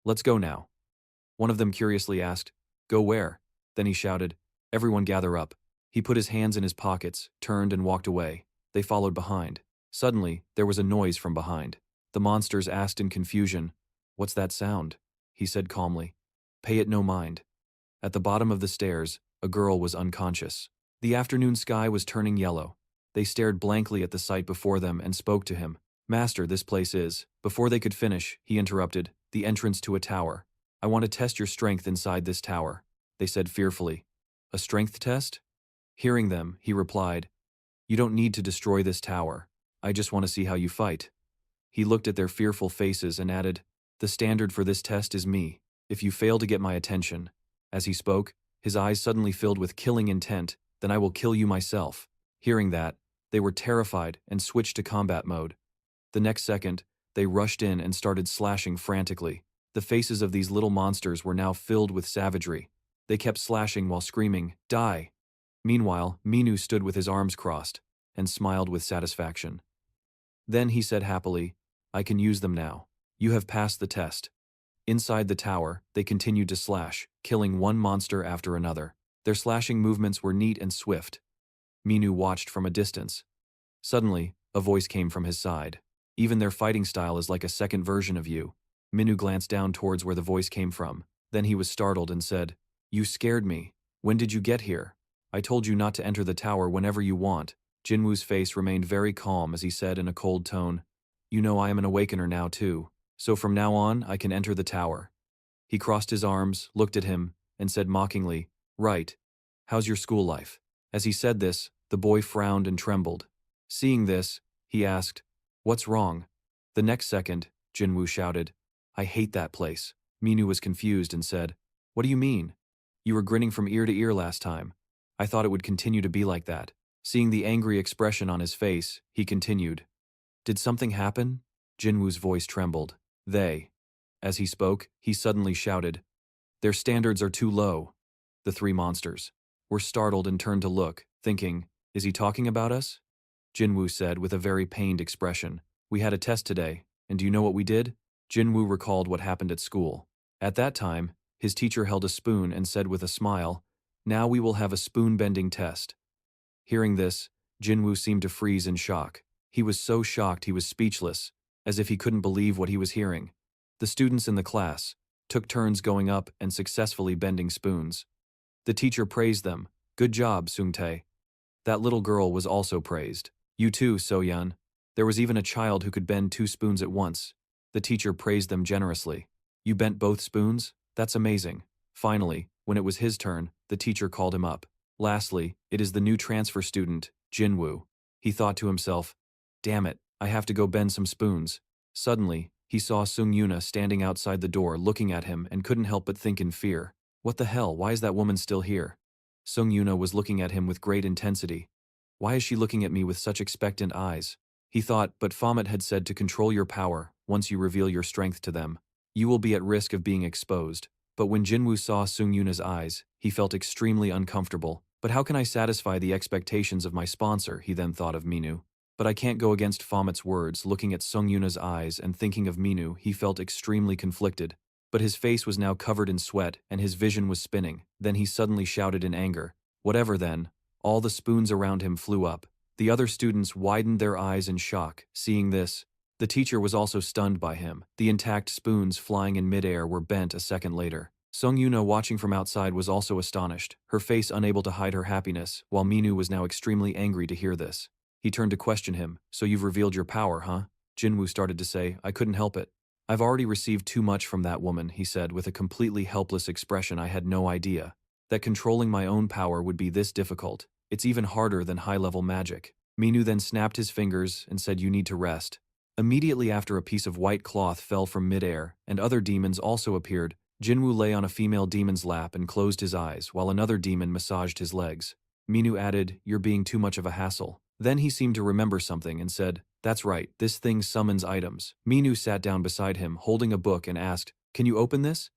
Let's go now. One of them curiously asked, Go where? Then he shouted, Everyone gather up. He put his hands in his pockets, turned and walked away. They followed behind. Suddenly, there was a noise from behind. The monsters asked in confusion, "What's that sound?" He said calmly, "Pay it no mind." At the bottom of the stairs, a girl was unconscious. The afternoon sky was turning yellow. They stared blankly at the sight before them and spoke to him. "Master, this place is—" Before they could finish, he interrupted, "the entrance to a tower. I want to test your strength inside this tower," they said fearfully. "A strength test?" Hearing them, he replied, "You don't need to destroy this tower. I just want to see how you fight." He looked at their fearful faces and added, "The standard for this test is me. If you fail to get my attention—" As he spoke, his eyes suddenly filled with killing intent, "then I will kill you myself." Hearing that, they were terrified and switched to combat mode. The next second, they rushed in and started slashing frantically. The faces of these little monsters were now filled with savagery. They kept slashing while screaming, "Die!" Meanwhile, Minu stood with his arms crossed and smiled with satisfaction. Then he said happily, "I can use them now. You have passed the test." Inside the tower, they continued to slash, killing one monster after another. Their slashing movements were neat and swift. Minu watched from a distance. Suddenly, a voice came from his side. "Even their fighting style is like a second version of you." Minu glanced down towards where the voice came from. Then he was startled and said, "You scared me. When did you get here? I told you not to enter the tower whenever you want." Jinwoo's face remained very calm as he said in a cold tone, "You know I am an awakener now too. So from now on, I can enter the tower." He crossed his arms, looked at him, and said mockingly, "Right. How's your school life?" As he said this, the boy frowned and trembled. Seeing this, he asked, "What's wrong?" The next second, Jinwoo shouted, "I hate that place." Minu was confused and said, "What do you mean? You were grinning from ear to ear last time. I thought it would continue to be like that." Seeing the angry expression on his face, he continued, "Did something happen?" Jinwoo's voice trembled. "They." As he spoke, he suddenly shouted, "Their standards are too low." The three monsters were startled and turned to look, thinking, "Is he talking about us?" Jinwoo said with a very pained expression, "We had a test today, and do you know what we did?" Jinwoo recalled what happened at school. At that time, his teacher held a spoon and said with a smile, "Now we will have a spoon-bending test." Hearing this, Jinwoo seemed to freeze in shock. He was so shocked he was speechless, as if he couldn't believe what he was hearing. The students in the class took turns going up and successfully bending spoons. The teacher praised them. "Good job, Sungtae." That little girl was also praised. "You too, Soyeon." There was even a child who could bend 2 spoons at once. The teacher praised them generously. "You bent both spoons? That's amazing." Finally, when it was his turn, the teacher called him up. Lastly, it is the new transfer student, Jinwoo. He thought to himself, "Damn it, I have to go bend some spoons." Suddenly, he saw Sung Yuna standing outside the door looking at him and couldn't help but think in fear, "What the hell, why is that woman still here?" Sung Yuna was looking at him with great intensity. "Why is she looking at me with such expectant eyes?" He thought, but Baphomet had said to control your power. Once you reveal your strength to them, you will be at risk of being exposed. But when Jinwoo saw Sung Yuna's eyes, he felt extremely uncomfortable. "But how can I satisfy the expectations of my sponsor?" he then thought of Minu. But I can't go against Baphomet's words. Looking at Sung Yuna's eyes and thinking of Minu, he felt extremely conflicted. But his face was now covered in sweat and his vision was spinning. Then he suddenly shouted in anger, "Whatever then." All the spoons around him flew up. The other students widened their eyes in shock. Seeing this, the teacher was also stunned by him. The intact spoons flying in midair were bent a second later. Sung Yuna, watching from outside, was also astonished, her face unable to hide her happiness, while Minu was now extremely angry to hear this. He turned to question him, "So you've revealed your power, huh?" Jinwoo started to say, "I couldn't help it. I've already received too much from that woman," he said with a completely helpless expression. "I had no idea that controlling my own power would be this difficult. It's even harder than high-level magic." Minu then snapped his fingers and said, "You need to rest." Immediately after, a piece of white cloth fell from midair, and other demons also appeared. Jinwoo lay on a female demon's lap and closed his eyes, while another demon massaged his legs. Minu added, "You're being too much of a hassle." Then he seemed to remember something and said, "That's right, this thing summons items." Minu sat down beside him, holding a book, and asked, "Can you open this?"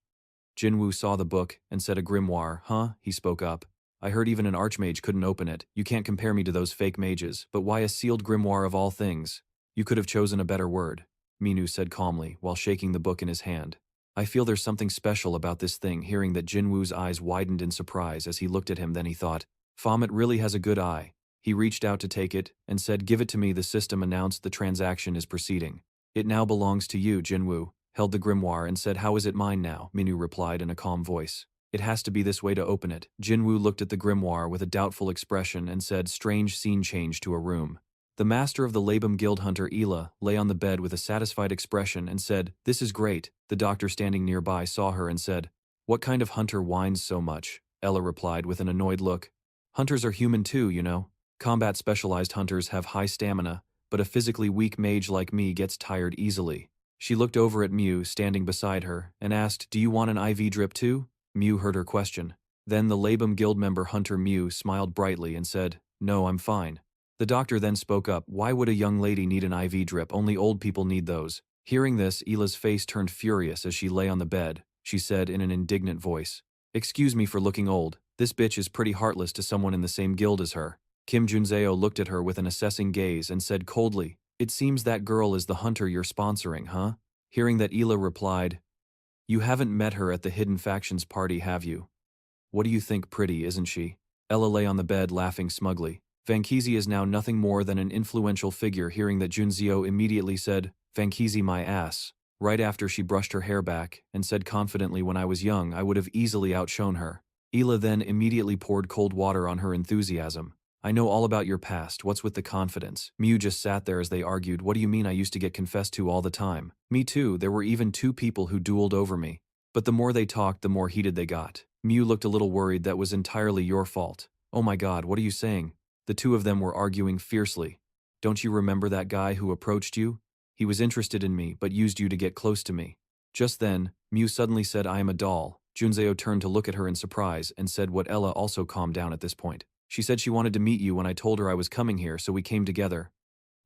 Jinwoo saw the book and said, "A grimoire, huh?" He spoke up. "I heard even an archmage couldn't open it. You can't compare me to those fake mages, but why a sealed grimoire of all things? You could have chosen a better word," Minu said calmly, while shaking the book in his hand. "I feel there's something special about this thing." Hearing that, Jinwoo's eyes widened in surprise as he looked at him. Then he thought, "Baphomet really has a good eye." He reached out to take it, and said, "Give it to me." The system announced the transaction is proceeding. "It now belongs to you." Jinwoo held the grimoire and said, "How is it mine now?" Minwoo replied in a calm voice. "It has to be this way to open it." Jinwoo looked at the grimoire with a doubtful expression and said, "Strange." Scene changed to a room. The master of the Labum Guild hunter, Ela, lay on the bed with a satisfied expression and said, "This is great." The doctor standing nearby saw her and said, "What kind of hunter whines so much?" Ella replied with an annoyed look. "Hunters are human too, you know. Combat-specialized hunters have high stamina, but a physically weak mage like me gets tired easily." She looked over at Mew standing beside her and asked, "Do you want an IV drip too?" Mew heard her question. Then the Labum Guild member hunter Mew smiled brightly and said, "No, I'm fine." The doctor then spoke up, "Why would a young lady need an IV drip? Only old people need those." Hearing this, Ela's face turned furious as she lay on the bed. She said in an indignant voice, "Excuse me for looking old. This bitch is pretty heartless to someone in the same guild as her." Kim Junzeo looked at her with an assessing gaze and said coldly, "It seems that girl is the hunter you're sponsoring, huh?" Hearing that, Ela replied, "You haven't met her at the Hidden Factions party, have you? What do you think, pretty, isn't she?" Ella lay on the bed laughing smugly. Vankizi is now nothing more than an influential figure. Hearing that, Junzeo immediately said, "Vankizi my ass," right after she brushed her hair back and said confidently, "When I was young, I would have easily outshone her." Ela then immediately poured cold water on her enthusiasm. "I know all about your past. What's with the confidence?" Mew just sat there as they argued. "What do you mean? I used to get confessed to all the time." "Me too. There were even 2 people who dueled over me." But the more they talked, the more heated they got. Mew looked a little worried. "That was entirely your fault." "Oh my god, what are you saying?" The 2 of them were arguing fiercely. "Don't you remember that guy who approached you? He was interested in me, but used you to get close to me." Just then, Mew suddenly said, "I am a doll." Junzeo turned to look at her in surprise and said what Ella also calmed down at this point. "She said she wanted to meet you when I told her I was coming here, so we came together."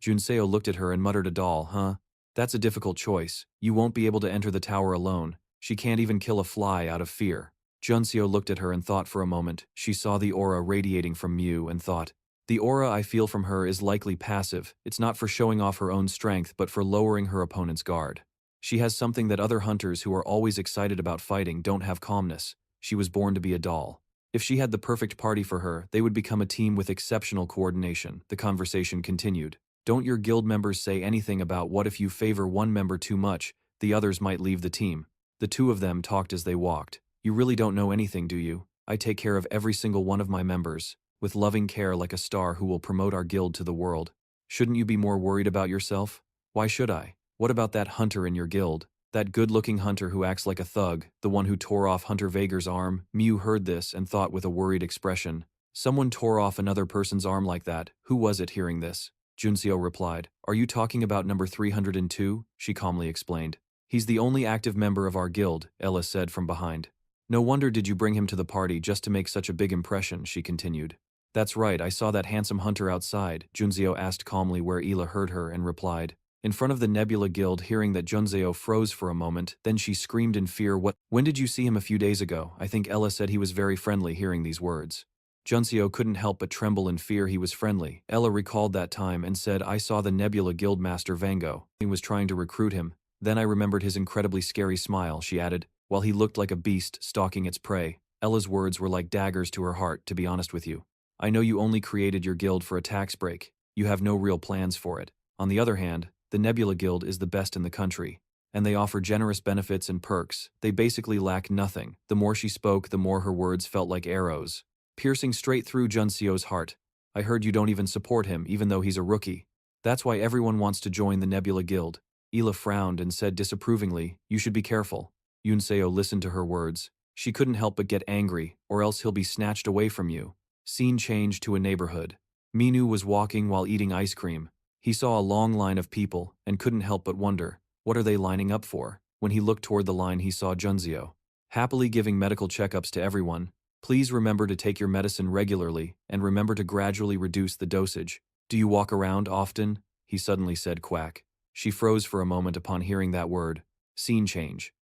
Junseo looked at her and muttered, "A doll, huh? That's a difficult choice. You won't be able to enter the tower alone. She can't even kill a fly out of fear." Junseo looked at her and thought for a moment. She saw the aura radiating from Mew and thought, "The aura I feel from her is likely passive. It's not for showing off her own strength, but for lowering her opponent's guard. She has something that other hunters who are always excited about fighting don't have: calmness. She was born to be a doll. If she had the perfect party for her, they would become a team with exceptional coordination." The conversation continued. "Don't your guild members say anything about what if you favor one member too much, the others might leave the team." The 2 of them talked as they walked. "You really don't know anything, do you? I take care of every single one of my members, with loving care, like a star who will promote our guild to the world. Shouldn't you be more worried about yourself?" "Why should I? What about that hunter in your guild? That good-looking hunter who acts like a thug, the one who tore off Hunter Vager's arm?" Mew heard this and thought with a worried expression. "Someone tore off another person's arm like that. Who was it?" Hearing this, Junseo replied, "Are you talking about number 302? She calmly explained. "He's the only active member of our guild," Ella said from behind. "No wonder did you bring him to the party just to make such a big impression," she continued. "That's right, I saw that handsome hunter outside." Junseo asked calmly where Ela heard her and replied, "In front of the Nebula Guild." Hearing that, Junseo froze for a moment, then she screamed in fear, "What? When did you see him? A few days ago. I think Ella said he was very friendly." Hearing these words, Junseo couldn't help but tremble in fear. "He was friendly." Ella recalled that time and said, "I saw the Nebula Guild Master Vango. He was trying to recruit him. Then I remembered his incredibly scary smile," she added, "while he looked like a beast stalking its prey." Ella's words were like daggers to her heart. "To be honest with you, I know you only created your guild for a tax break. You have no real plans for it. On the other hand, the Nebula Guild is the best in the country, and they offer generous benefits and perks. They basically lack nothing." The more she spoke, the more her words felt like arrows, piercing straight through Junseo's heart. "I heard you don't even support him, even though he's a rookie. That's why everyone wants to join the Nebula Guild." Ela frowned and said disapprovingly, "You should be careful." Junseo listened to her words. She couldn't help but get angry, "Or else he'll be snatched away from you." Scene changed to a neighborhood. Minu was walking while eating ice cream. He saw a long line of people and couldn't help but wonder, what are they lining up for? When he looked toward the line, he saw Junseo happily giving medical checkups to everyone. "Please remember to take your medicine regularly and remember to gradually reduce the dosage. Do you walk around often?" he suddenly said. Quack. She froze for a moment upon hearing that word. Scene change.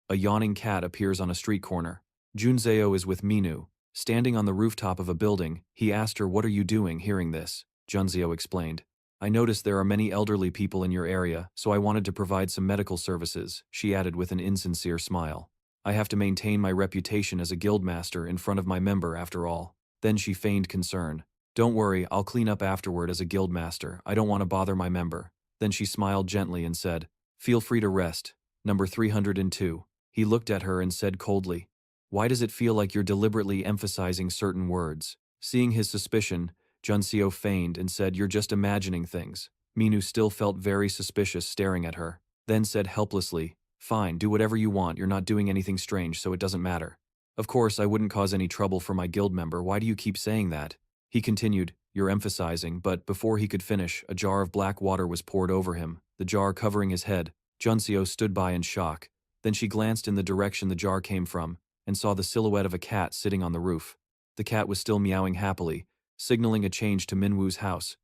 A yawning cat appears on a street corner. Junseo is with Minu, standing on the rooftop of a building. He asked her, "What are you doing?" Hearing this, Junseo explained, "I noticed there are many elderly people in your area, so I wanted to provide some medical services." She added with an insincere smile, "I have to maintain my reputation as a guildmaster in front of my member after all." Then she feigned concern. Don't worry, I'll clean up afterward as a guildmaster. I don't want to bother my member. Then she smiled gently and said, feel free to rest. Number 302. He looked at her and said coldly, why does it feel like you're deliberately emphasizing certain words? Seeing his suspicion, Junseo feigned and said, you're just imagining things. Minu still felt very suspicious staring at her, then said helplessly, fine, do whatever you want, you're not doing anything strange so it doesn't matter. Of course, I wouldn't cause any trouble for my guild member, why do you keep saying that? He continued, you're emphasizing, but before he could finish, a jar of black water was poured over him, the jar covering his head. Junseo stood by in shock. Then she glanced in the direction the jar came from, and saw the silhouette of a cat sitting on the roof. The cat was still meowing happily, signaling a change to Minwoo's house.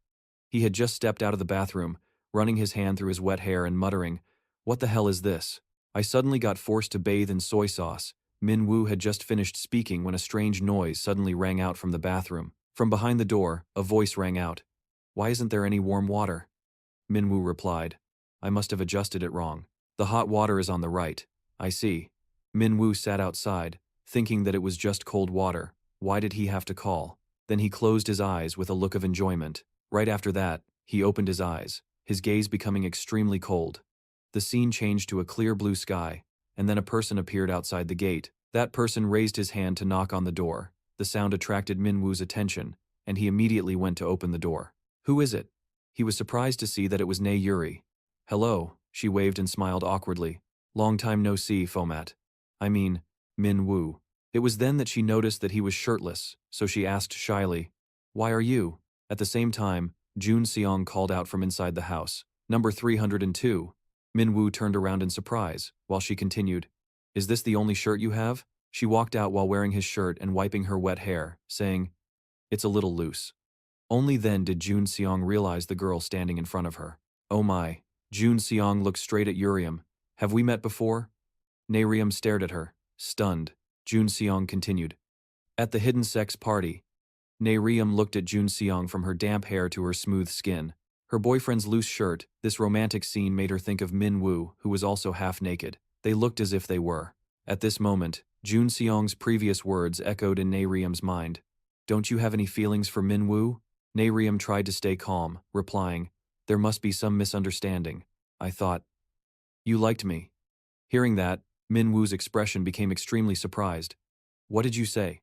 He had just stepped out of the bathroom, running his hand through his wet hair and muttering, what the hell is this? I suddenly got forced to bathe in soy sauce. Minwoo had just finished speaking when a strange noise suddenly rang out from the bathroom. From behind the door, a voice rang out. Why isn't there any warm water? Minwoo replied, I must have adjusted it wrong. The hot water is on the right. I see. Minwoo sat outside, thinking that it was just cold water. Why did he have to call? Then he closed his eyes with a look of enjoyment. Right after that, he opened his eyes, his gaze becoming extremely cold. The scene changed to a clear blue sky, and then a person appeared outside the gate. That person raised his hand to knock on the door. The sound attracted Minwoo's attention, and he immediately went to open the door. Who is it? He was surprised to see that it was Nei Yuri. Hello, she waved and smiled awkwardly. Long time no see, Baphomet. I mean, Minwoo. It was then that she noticed that he was shirtless, so she asked shyly, why are you? At the same time, Jun Seong called out from inside the house, number 302. Minwoo turned around in surprise, while she continued, is this the only shirt you have? She walked out while wearing his shirt and wiping her wet hair, saying, it's a little loose. Only then did Jun Seong realize the girl standing in front of her. Oh my. Jun Seong looked straight at Uriam. Have we met before? Nariam stared at her, stunned. Jun Seong continued. At the hidden sex party. Nariam looked at Jun Seong from her damp hair to her smooth skin. Her boyfriend's loose shirt, this romantic scene made her think of Min Woo, who was also half naked. They looked as if they were. At this moment, Jun Seong's previous words echoed in Nariam's mind. Don't you have any feelings for Min Woo? Nariam tried to stay calm, replying, there must be some misunderstanding. I thought. You liked me. Hearing that, Min Woo's expression became extremely surprised. What did you say?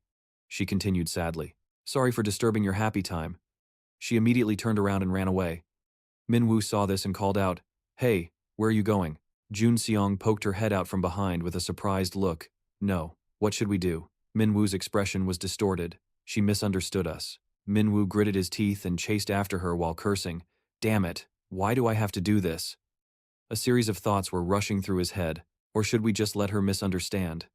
She continued sadly. Sorry for disturbing your happy time. She immediately turned around and ran away. Min Woo saw this and called out, hey, where are you going? Jun Seong poked her head out from behind with a surprised look. No, what should we do? Min Woo's expression was distorted. She misunderstood us. Min Woo gritted his teeth and chased after her while cursing. Damn it, why do I have to do this? A series of thoughts were rushing through his head. Or should we just let her misunderstand?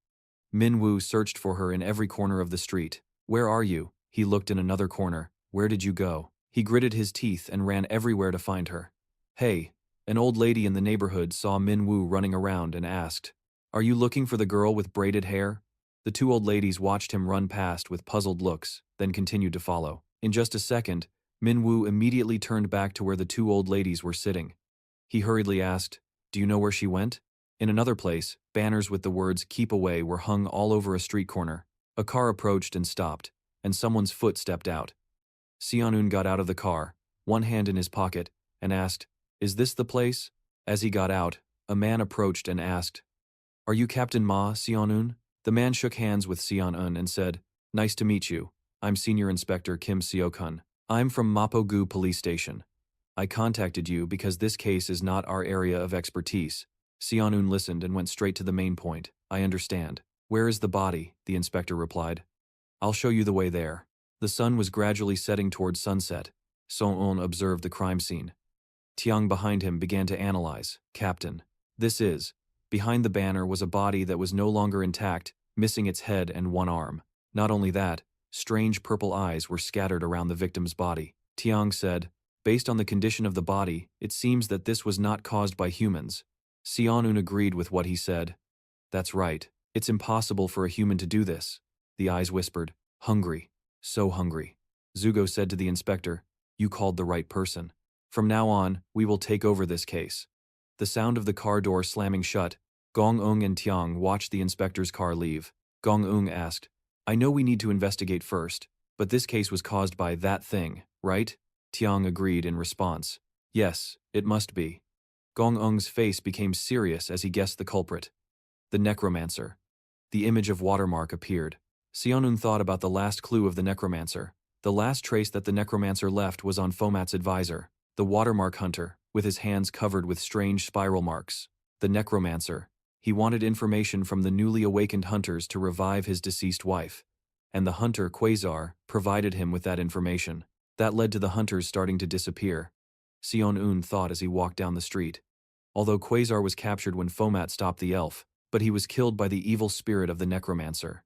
Min Woo searched for her in every corner of the street. Where are you? He looked in another corner. Where did you go? He gritted his teeth and ran everywhere to find her. Hey, an old lady in the neighborhood saw Min Woo running around and asked, are you looking for the girl with braided hair? The two old ladies watched him run past with puzzled looks, then continued to follow. In just a second, Min Woo immediately turned back to where the two old ladies were sitting. He hurriedly asked, do you know where she went? In another place, banners with the words keep away were hung all over a street corner. A car approached and stopped, and someone's foot stepped out. Seon-un got out of the car, one hand in his pocket, and asked, is this the place? As he got out, a man approached and asked, are you Captain Ma, Seon-un? The man shook hands with Seon-un and said, nice to meet you. I'm Senior Inspector Kim Seo-kun. I'm from Mapo-gu Police Station. I contacted you because this case is not our area of expertise. Seon-un listened and went straight to the main point. I understand. Where is the body? The inspector replied. I'll show you the way there. The sun was gradually setting towards sunset. Seon-un observed the crime scene. Tiang behind him began to analyze. Captain. This is. Behind the banner was a body that was no longer intact, missing its head and one arm. Not only that, strange purple eyes were scattered around the victim's body. Tiang said, based on the condition of the body, it seems that this was not caused by humans. Seon-un agreed with what he said. That's right. It's impossible for a human to do this. The eyes whispered. Hungry. So hungry. Zugo said to the inspector, you called the right person. From now on, we will take over this case. The sound of the car door slamming shut, Gong-ung and Tiang watched the inspector's car leave. Gong-ung asked, I know we need to investigate first, But this case was caused by that thing, right? Tiang agreed in response. Yes, it must be. Gong Ung's face became serious as he guessed the culprit. The necromancer. The image of watermark appeared. Sionun thought about the last clue of the necromancer. The last trace that the necromancer left was on Fomat's advisor, the watermark hunter, with his hands covered with strange spiral marks. The necromancer. He wanted information from the newly awakened hunters to revive his deceased wife. And the hunter, Quaazar, provided him with that information. That led to the hunters starting to disappear. Sion-un thought as he walked down the street. Although Quaazar was captured when Fomat stopped the elf, but he was killed by the evil spirit of the necromancer.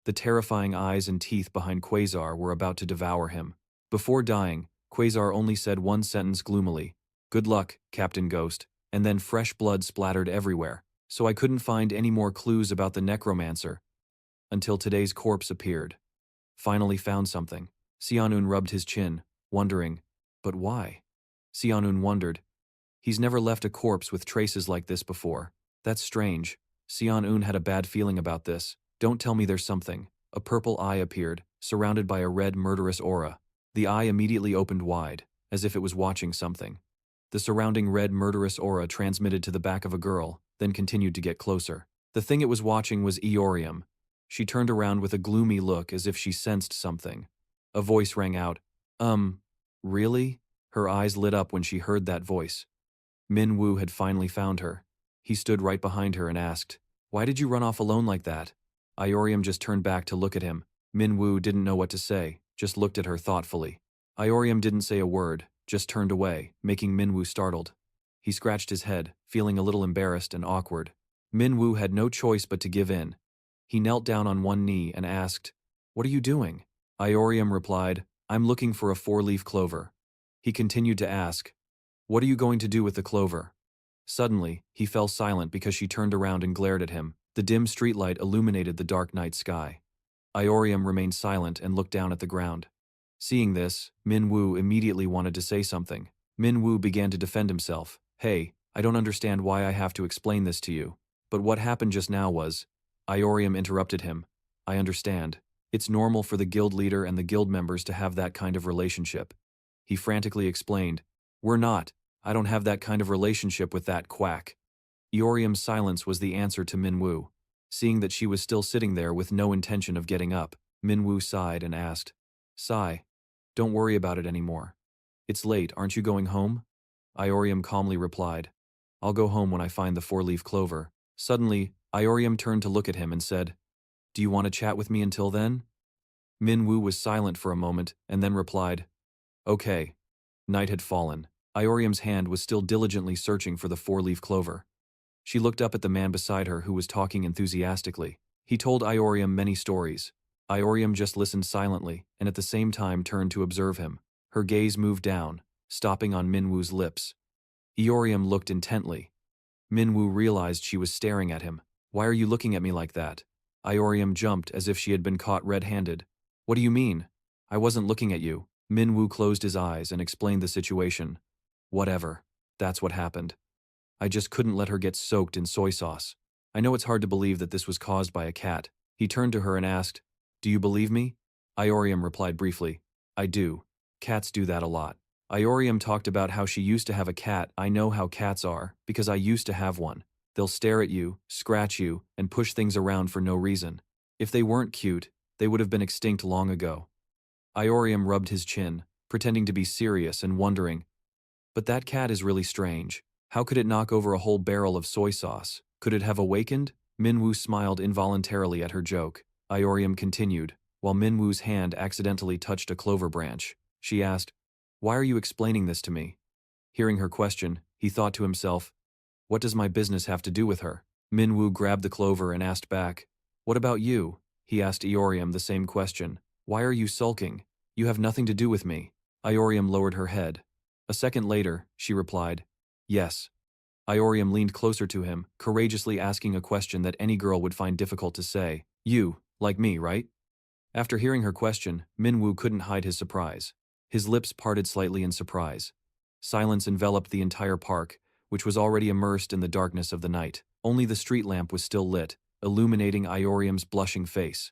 The terrifying eyes and teeth behind Quaazar were about to devour him. Before dying, Quaazar only said one sentence gloomily, "Good luck, Captain Ghost," and then fresh blood splattered everywhere, so I couldn't find any more clues about the necromancer until today's corpse appeared. Finally found something. Sionun rubbed his chin, wondering, but why? Sionun wondered. He's never left a corpse with traces like this before. That's strange. Sionun had a bad feeling about this. Don't tell me there's something. A purple eye appeared, surrounded by a red murderous aura. The eye immediately opened wide, as if it was watching something. The surrounding red murderous aura transmitted to the back of a girl, then continued to get closer. The thing it was watching was Eorium. She turned around with a gloomy look as if she sensed something. A voice rang out, really? Her eyes lit up when she heard that voice. Min Woo had finally found her. He stood right behind her and asked, "Why did you run off alone like that?" Iorium just turned back to look at him. Min Woo didn't know what to say, just looked at her thoughtfully. Iorium didn't say a word, just turned away, making Min Woo startled. He scratched his head, feeling a little embarrassed and awkward. Min Woo had no choice but to give in. He knelt down on one knee and asked, "What are you doing?" Iorium replied, "I'm looking for a 4-leaf clover." He continued to ask, "What are you going to do with the clover?" Suddenly, he fell silent because she turned around and glared at him. The dim streetlight illuminated the dark night sky. Iorium remained silent and looked down at the ground. Seeing this, Min Woo immediately wanted to say something. Min Woo began to defend himself. "Hey, I don't understand why I have to explain this to you. But what happened just now was..." Iorium interrupted him. "I understand. It's normal for the guild leader and the guild members to have that kind of relationship." He frantically explained, "We're not. I don't have that kind of relationship with that quack." Iorium's silence was the answer to Min Woo. Seeing that she was still sitting there with no intention of getting up, Min Woo sighed and asked, "Sigh. Don't worry about it anymore. It's late, aren't you going home?" Iorium calmly replied, "I'll go home when I find the 4-leaf clover." Suddenly, Iorium turned to look at him and said, "Do you want to chat with me until then?" Min Woo was silent for a moment and then replied, "Okay." Night had fallen. Iorium's hand was still diligently searching for the 4-leaf clover. She looked up at the man beside her who was talking enthusiastically. He told Iorium many stories. Iorium just listened silently and at the same time turned to observe him. Her gaze moved down, stopping on Min Woo's lips. Iorium looked intently. Min Woo realized she was staring at him. "Why are you looking at me like that?" Iorium jumped as if she had been caught red-handed. "What do you mean? I wasn't looking at you." Min Woo closed his eyes and explained the situation. "Whatever. That's what happened. I just couldn't let her get soaked in soy sauce. I know it's hard to believe that this was caused by a cat." He turned to her and asked, "Do you believe me?" Iorium replied briefly, "I do. Cats do that a lot." Iorium talked about how she used to have a cat. "I know how cats are, because I used to have one. They'll stare at you, scratch you, and push things around for no reason. If they weren't cute, they would have been extinct long ago." Iorium rubbed his chin, pretending to be serious and wondering, "But that cat is really strange. How could it knock over a whole barrel of soy sauce? Could it have awakened?" Min Woo smiled involuntarily at her joke. Iorium continued, while Min Woo's hand accidentally touched a clover branch. She asked, "Why are you explaining this to me?" Hearing her question, he thought to himself, "What does my business have to do with her?" Min Woo grabbed the clover and asked back, "What about you?" He asked Iorium the same question. "Why are you sulking? You have nothing to do with me." Iorium lowered her head. A second later, she replied, "Yes." Iorium leaned closer to him, courageously asking a question that any girl would find difficult to say. "You, like me, right?" After hearing her question, Min Woo couldn't hide his surprise. His lips parted slightly in surprise. Silence enveloped the entire park, which was already immersed in the darkness of the night. Only the street lamp was still lit, illuminating Iorium's blushing face.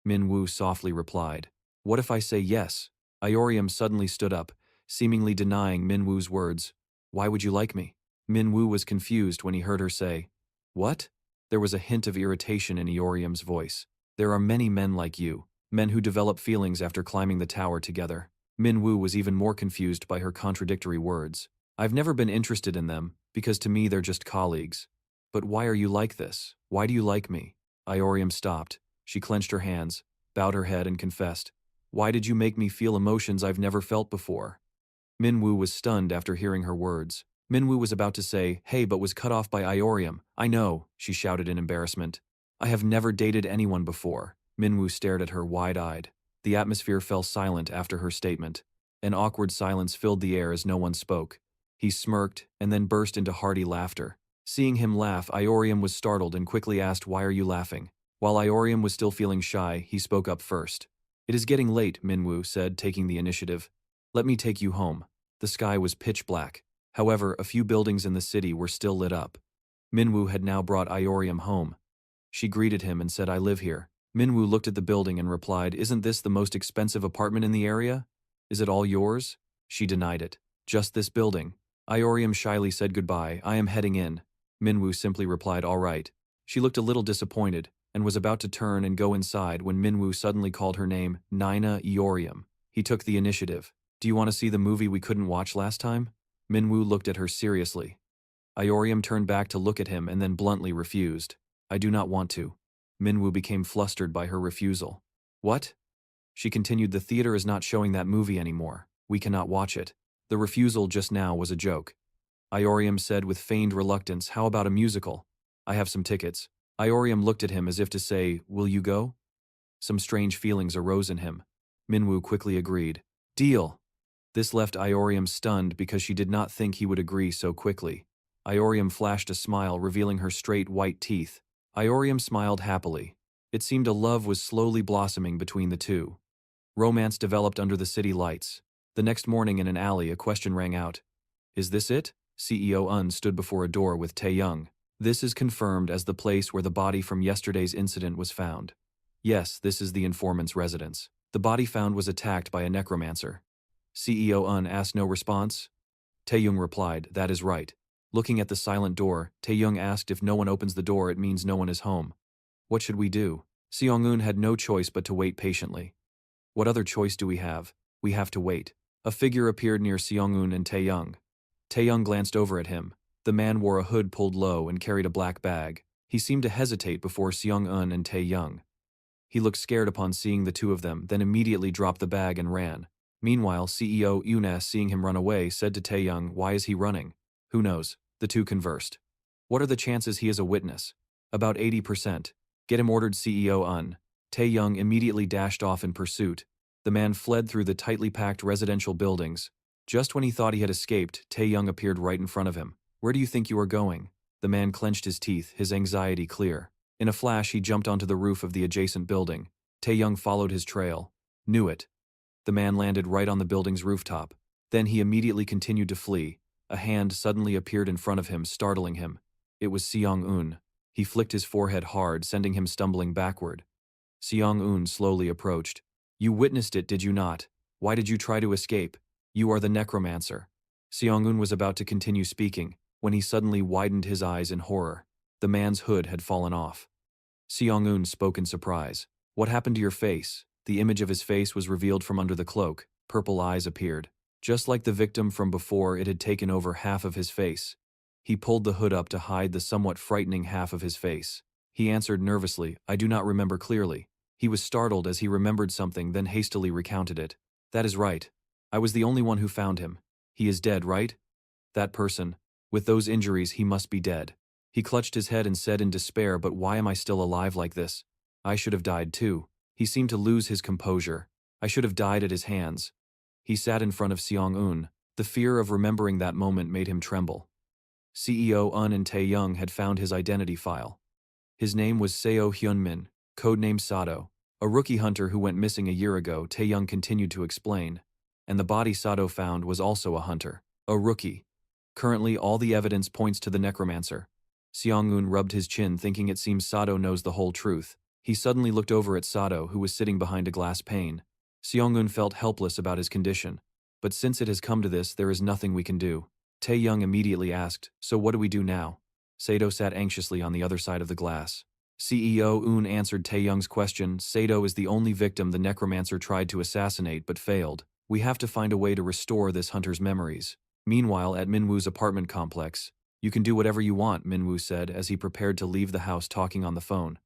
Min Woo softly replied, What if I say yes? Iorium suddenly stood up, seemingly denying Minwoo's words. Why would you like me? Minwoo was confused when he heard her say, What? There was a hint of irritation in Iorium's voice. There are many men like you, men who develop feelings after climbing the tower together. Minwoo was even more confused by her contradictory words. I've never been interested in them, because to me they're just colleagues. But why are you like this? Why do you like me? Iorium stopped. She clenched her hands, bowed her head and confessed. Why did you make me feel emotions I've never felt before? Minwoo was stunned after hearing her words. Minwoo was about to say, hey, but was cut off by Iorium. I know, she shouted in embarrassment. I have never dated anyone before. Minwoo stared at her wide-eyed. The atmosphere fell silent after her statement. An awkward silence filled the air as no one spoke. He smirked and then burst into hearty laughter. Seeing him laugh, Iorium was startled and quickly asked, why are you laughing? While Iorium was still feeling shy, he spoke up first. It is getting late, Minwoo said, taking the initiative. Let me take you home. The sky was pitch black. However, a few buildings in the city were still lit up. Minwoo had now brought Iorium home. She greeted him and said, I live here. Minwoo looked at the building and replied, Isn't this the most expensive apartment in the area? Is it all yours? She denied it. Just this building. Iorium shyly said goodbye. I am heading in. Minwoo simply replied, all right. She looked a little disappointed and was about to turn and go inside when Minwoo suddenly called her name, Nina Iorium. He took the initiative. Do you want to see the movie we couldn't watch last time? Minwoo looked at her seriously. Iorium turned back to look at him and then bluntly refused. I do not want to. Minwoo became flustered by her refusal. What? She continued, the theater is not showing that movie anymore. We cannot watch it. The refusal just now was a joke. Iorium said with feigned reluctance, how about a musical? I have some tickets. Iorium looked at him as if to say, will you go? Some strange feelings arose in him. Minwoo quickly agreed. Deal. This left Iorium stunned because she did not think he would agree so quickly. Iorium flashed a smile, revealing her straight white teeth. Iorium smiled happily. It seemed a love was slowly blossoming between the two. Romance developed under the city lights. The next morning in an alley, a question rang out. Is this it? CEO Un stood before a door with Tae-young. This is confirmed as the place where the body from yesterday's incident was found. Yes, this is the informant's residence. The body found was attacked by a necromancer. CEO Un asked no response. Tae-young replied, that is right. Looking at the silent door, Tae-young asked if no one opens the door it means no one is home. What should we do? Seong-un had no choice but to wait patiently. What other choice do we have? We have to wait. A figure appeared near Seong-un and Tae-young. Tae-young glanced over at him. The man wore a hood pulled low and carried a black bag. He seemed to hesitate before Seong-un and Tae-young. He looked scared upon seeing the two of them, then immediately dropped the bag and ran. Meanwhile, CEO Eunice, seeing him run away, said to Tae-young, why is he running? Who knows? The two conversed. What are the chances he is a witness? About 80%. Get him, ordered CEO Un. Tae-young immediately dashed off in pursuit. The man fled through the tightly packed residential buildings. Just when he thought he had escaped, Tae-young appeared right in front of him. Where do you think you are going? The man clenched his teeth, his anxiety clear. In a flash, he jumped onto the roof of the adjacent building. Tae-young followed his trail. Knew it. The man landed right on the building's rooftop. Then he immediately continued to flee. A hand suddenly appeared in front of him, startling him. It was Seong-un. He flicked his forehead hard, sending him stumbling backward. Seong-un slowly approached. You witnessed it, did you not? Why did you try to escape? You are the necromancer. Seong-un was about to continue speaking, when he suddenly widened his eyes in horror. The man's hood had fallen off. Seong-un spoke in surprise. What happened to your face? The image of his face was revealed from under the cloak. Purple eyes appeared. Just like the victim from before, it had taken over half of his face. He pulled the hood up to hide the somewhat frightening half of his face. He answered nervously, I do not remember clearly. He was startled as he remembered something, then hastily recounted it. That is right. I was the only one who found him. He is dead, right? That person. With those injuries, he must be dead. He clutched his head and said in despair, but why am I still alive like this? I should have died too. He seemed to lose his composure. I should have died at his hands. He sat in front of Seong-un. The fear of remembering that moment made him tremble. CEO Un and Tae-young had found his identity file. His name was Seo Hyunmin, codenamed Sato, a rookie hunter who went missing a year ago, Tae-young continued to explain. And the body Sato found was also a hunter, a rookie. Currently, all the evidence points to the necromancer. Seong-un rubbed his chin, thinking it seems Sato knows the whole truth. He suddenly looked over at Sato, who was sitting behind a glass pane. Seongun felt helpless about his condition. But since it has come to this, there is nothing we can do. Tae-young immediately asked, so what do we do now? Sato sat anxiously on the other side of the glass. CEO Un answered Tae-young's question. Sato is the only victim the necromancer tried to assassinate but failed. We have to find a way to restore this hunter's memories. Meanwhile, at Minwoo's apartment complex, you can do whatever you want, Minwoo said as he prepared to leave the house talking on the phone.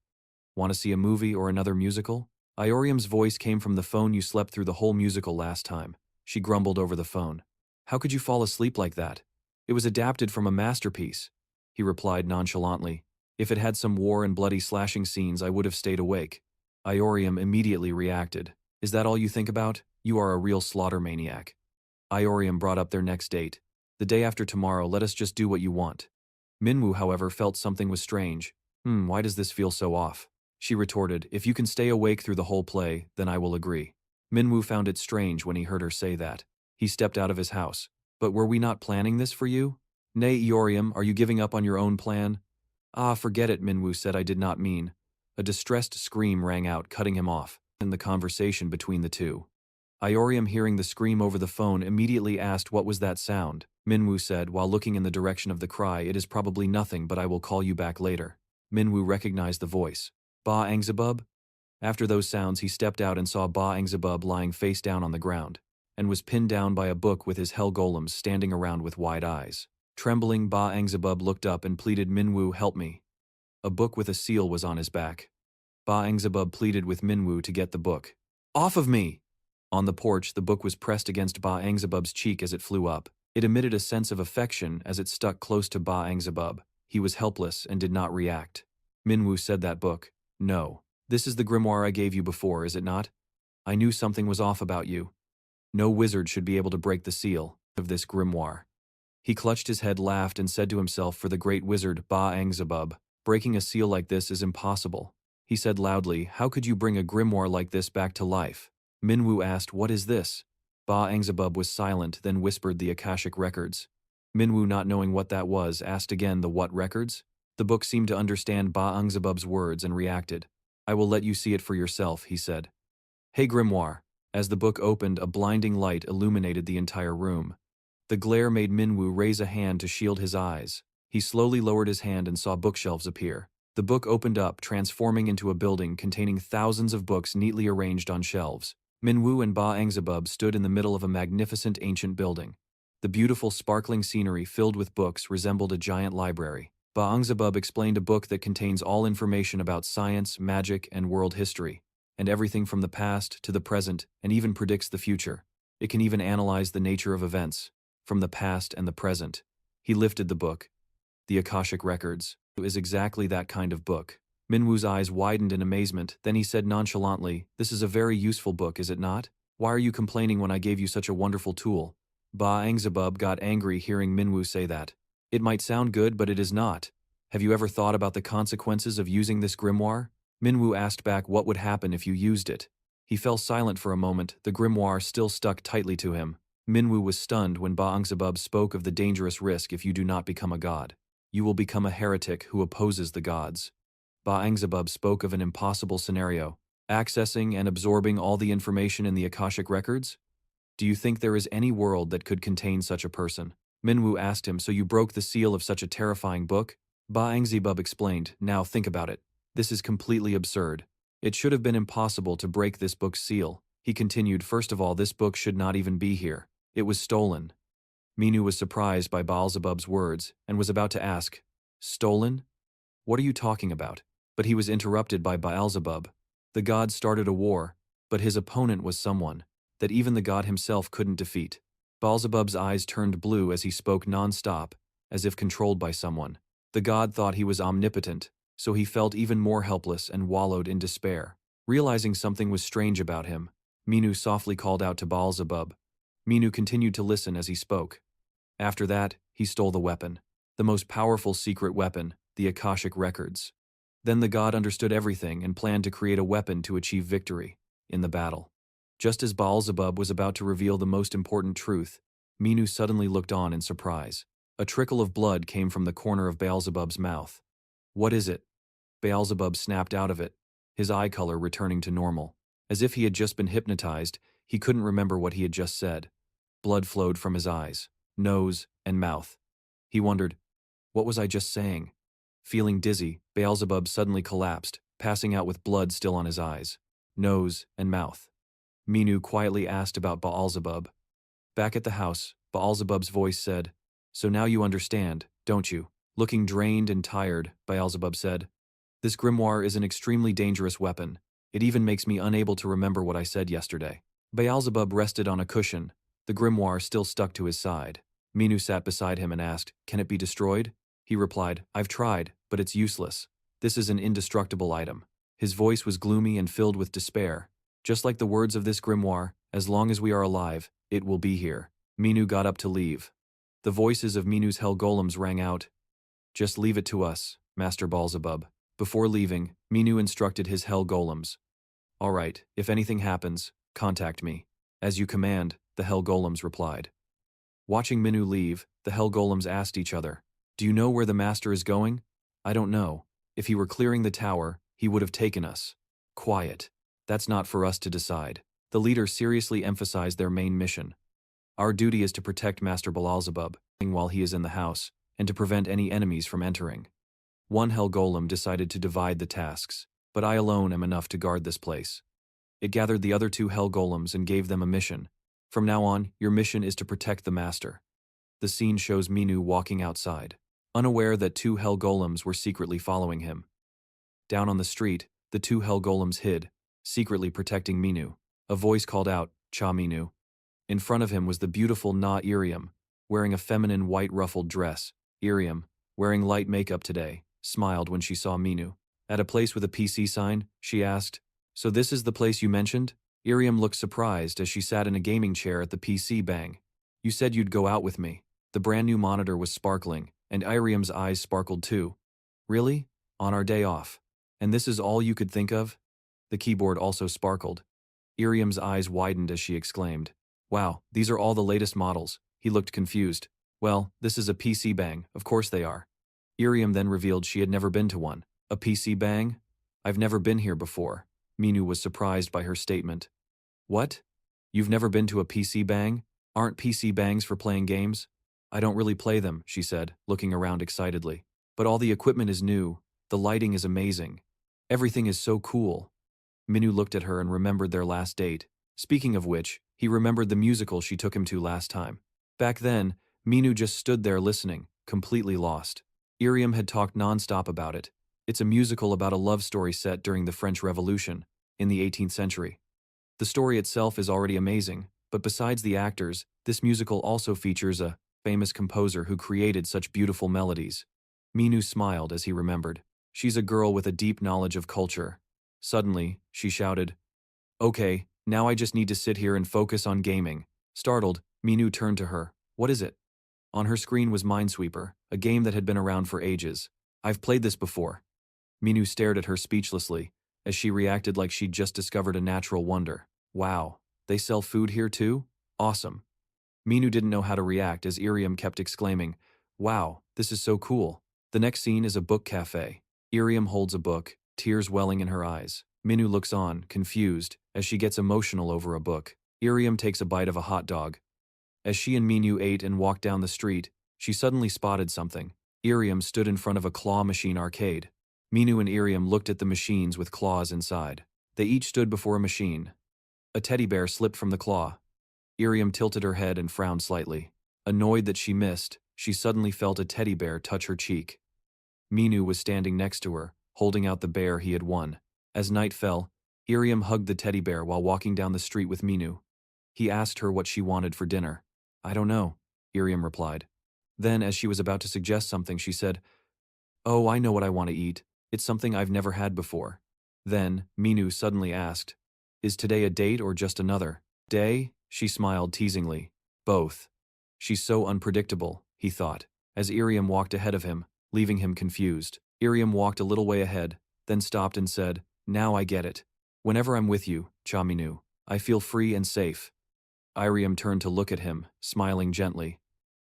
Want to see a movie or another musical? Iorium's voice came from the phone. You slept through the whole musical last time. She grumbled over the phone. How could you fall asleep like that? It was adapted from a masterpiece. He replied nonchalantly. If it had some war and bloody slashing scenes, I would have stayed awake. Iorium immediately reacted. Is that all you think about? You are a real slaughter maniac. Iorium brought up their next date. The day after tomorrow, let us just do what you want. Minwoo, however, felt something was strange. Why does this feel so off? She retorted, if you can stay awake through the whole play, then I will agree. Minwoo found it strange when he heard her say that. He stepped out of his house. But were we not planning this for you? Nay, Iorium, are you giving up on your own plan? Ah, forget it, Minwoo said. I did not mean. A distressed scream rang out, cutting him off in the conversation between the two. Iorium, hearing the scream over the phone, immediately asked what was that sound. Minwoo said, while looking in the direction of the cry, it is probably nothing, but I will call you back later. Minwoo recognized the voice. Ba Angzabub? After those sounds, he stepped out and saw Ba Angzabub lying face down on the ground, and was pinned down by a book with his hell golems standing around with wide eyes. Trembling, Ba Angzabub looked up and pleaded, Minwoo, help me. A book with a seal was on his back. Ba Angzabub pleaded with Minwoo to get the book. Off of me! On the porch, the book was pressed against Ba Angzabub's cheek as it flew up. It emitted a sense of affection as it stuck close to Ba Angzabub. He was helpless and did not react. Minwoo said, that book. No. This is the grimoire I gave you before, is it not? I knew something was off about you. No wizard should be able to break the seal of this grimoire. He clutched his head, laughed, and said to himself, for the great wizard Ba Angzabub, breaking a seal like this is impossible. He said loudly, how could you bring a grimoire like this back to life? Minwoo asked, what is this? Ba Angzabub was silent, then whispered, the Akashic records. Minwoo, not knowing what that was, asked again, the what records? The book seemed to understand Ba Angzabub's words and reacted. I will let you see it for yourself, he said. Hey grimoire. As the book opened, a blinding light illuminated the entire room. The glare made Minwoo raise a hand to shield his eyes. He slowly lowered his hand and saw bookshelves appear. The book opened up, transforming into a building containing thousands of books neatly arranged on shelves. Minwoo and Ba Angzabub stood in the middle of a magnificent ancient building. The beautiful sparkling scenery filled with books resembled a giant library. Ba Angzabub explained a book that contains all information about science, magic, and world history, and everything from the past to the present, and even predicts the future. It can even analyze the nature of events, from the past and the present. He lifted the book. The Akashic Records is exactly that kind of book. Minwoo's eyes widened in amazement, then he said nonchalantly, this is a very useful book, is it not? Why are you complaining when I gave you such a wonderful tool? Ba Angzabub got angry hearing Minwoo say that. It might sound good, but it is not. Have you ever thought about the consequences of using this grimoire? Minwoo asked back what would happen if you used it. He fell silent for a moment, the grimoire still stuck tightly to him. Minwoo was stunned when Ba Angzabub spoke of the dangerous risk if you do not become a god. You will become a heretic who opposes the gods. Ba Angzabub spoke of an impossible scenario, accessing and absorbing all the information in the Akashic records? Do you think there is any world that could contain such a person? Minwoo asked him, so you broke the seal of such a terrifying book? Ba Angzabub explained, now think about it. This is completely absurd. It should have been impossible to break this book's seal. He continued, first of all, this book should not even be here. It was stolen. Minwoo was surprised by Baalzebub's words and was about to ask, stolen? What are you talking about? But he was interrupted by Baalzebub. The god started a war, but his opponent was someone that even the god himself couldn't defeat. Baalzebub's eyes turned blue as he spoke non-stop, as if controlled by someone. The god thought he was omnipotent, so he felt even more helpless and wallowed in despair. Realizing something was strange about him, Minwoo softly called out to Baalzebub. Minwoo continued to listen as he spoke. After that, he stole the weapon, the most powerful secret weapon, the Akashic records. Then the god understood everything and planned to create a weapon to achieve victory in the battle. Just as Baalzebub was about to reveal the most important truth, Minwoo suddenly looked on in surprise. A trickle of blood came from the corner of Baalzebub's mouth. What is it? Baalzebub snapped out of it, his eye color returning to normal. As if he had just been hypnotized, he couldn't remember what he had just said. Blood flowed from his eyes, nose, and mouth. He wondered, what was I just saying? Feeling dizzy, Beelzebub suddenly collapsed, passing out with blood still on his eyes, nose, and mouth. Minu quietly asked about Beelzebub. Back at the house, Beelzebub's voice said, "So now you understand, don't you?" Looking drained and tired, Beelzebub said, "This grimoire is an extremely dangerous weapon. It even makes me unable to remember what I said yesterday." Beelzebub rested on a cushion, the grimoire still stuck to his side. Minu sat beside him and asked, "Can it be destroyed?" He replied, "I've tried, but it's useless. This is an indestructible item." His voice was gloomy and filled with despair. "Just like the words of this grimoire, as long as we are alive, it will be here." Minu got up to leave. The voices of Minu's hell golems rang out. "Just leave it to us, Master Beelzebub." Before leaving, Minu instructed his hell golems. "All right, if anything happens, contact me." "As you command," the hell golems replied. Watching Minu leave, the hell golems asked each other, "Do you know where the master is going?" "I don't know. If he were clearing the tower, he would have taken us." "Quiet. That's not for us to decide." The leader seriously emphasized their main mission. "Our duty is to protect Master Beelzebub while he is in the house, and to prevent any enemies from entering." One hell golem decided to divide the tasks, "But I alone am enough to guard this place." It gathered the other two hell golems and gave them a mission. "From now on, your mission is to protect the master." The scene shows Minu walking outside, unaware that two hell golems were secretly following him. Down on the street, the two hell golems hid, secretly protecting Minu. A voice called out, "Cha Minu." In front of him was the beautiful Na Iriam, wearing a feminine white ruffled dress. Iriam, wearing light makeup today, smiled when she saw Minu. At a place with a PC sign, she asked, "So this is the place you mentioned?" Iriam looked surprised as she sat in a gaming chair at the PC bang. "You said you'd go out with me." The brand new monitor was sparkling, and Iriam's eyes sparkled too. "Really? On our day off? And this is all you could think of?" The keyboard also sparkled. Iriam's eyes widened as she exclaimed, "Wow, these are all the latest models." He looked confused. "Well, this is a PC bang, of course they are." Iriam then revealed she had never been to one. "A PC bang? I've never been here before." Minu was surprised by her statement. "What? You've never been to a PC bang? Aren't PC bangs for playing games?" "I don't really play them," she said, looking around excitedly. "But all the equipment is new, the lighting is amazing. Everything is so cool." Minu looked at her and remembered their last date. Speaking of which, he remembered the musical she took him to last time. Back then, Minu just stood there listening, completely lost. Iriam had talked non-stop about it. It's a musical about a love story set during the French Revolution, in the 18th century. The story itself is already amazing, but besides the actors, this musical also features a famous composer who created such beautiful melodies. Minu smiled as he remembered. She's a girl with a deep knowledge of culture. Suddenly, she shouted, "Okay, now I just need to sit here and focus on gaming." Startled, Minu turned to her. "What is it?" On her screen was Minesweeper, a game that had been around for ages. "I've played this before." Minu stared at her speechlessly, as she reacted like she'd just discovered a natural wonder. "Wow, they sell food here too? Awesome." Minu didn't know how to react as Iriam kept exclaiming, "Wow, this is so cool." The next scene is a book cafe. Iriam holds a book, tears welling in her eyes. Minu looks on, confused, as she gets emotional over a book. Iriam takes a bite of a hot dog. As she and Minu ate and walked down the street, she suddenly spotted something. Iriam stood in front of a claw machine arcade. Minu and Iriam looked at the machines with claws inside. They each stood before a machine. A teddy bear slipped from the claw. Iriam tilted her head and frowned slightly. Annoyed that she missed, she suddenly felt a teddy bear touch her cheek. Minu was standing next to her, holding out the bear he had won. As night fell, Iriam hugged the teddy bear while walking down the street with Minu. He asked her what she wanted for dinner. "I don't know," Iriam replied. Then, as she was about to suggest something, she said, "Oh, I know what I want to eat. It's something I've never had before." Then, Minu suddenly asked, "Is today a date or just another day?" She smiled teasingly. "Both." She's so unpredictable, he thought, as Iriam walked ahead of him, leaving him confused. Iriam walked a little way ahead, then stopped and said, "Now I get it. Whenever I'm with you, Chaminu, I feel free and safe." Iriam turned to look at him, smiling gently.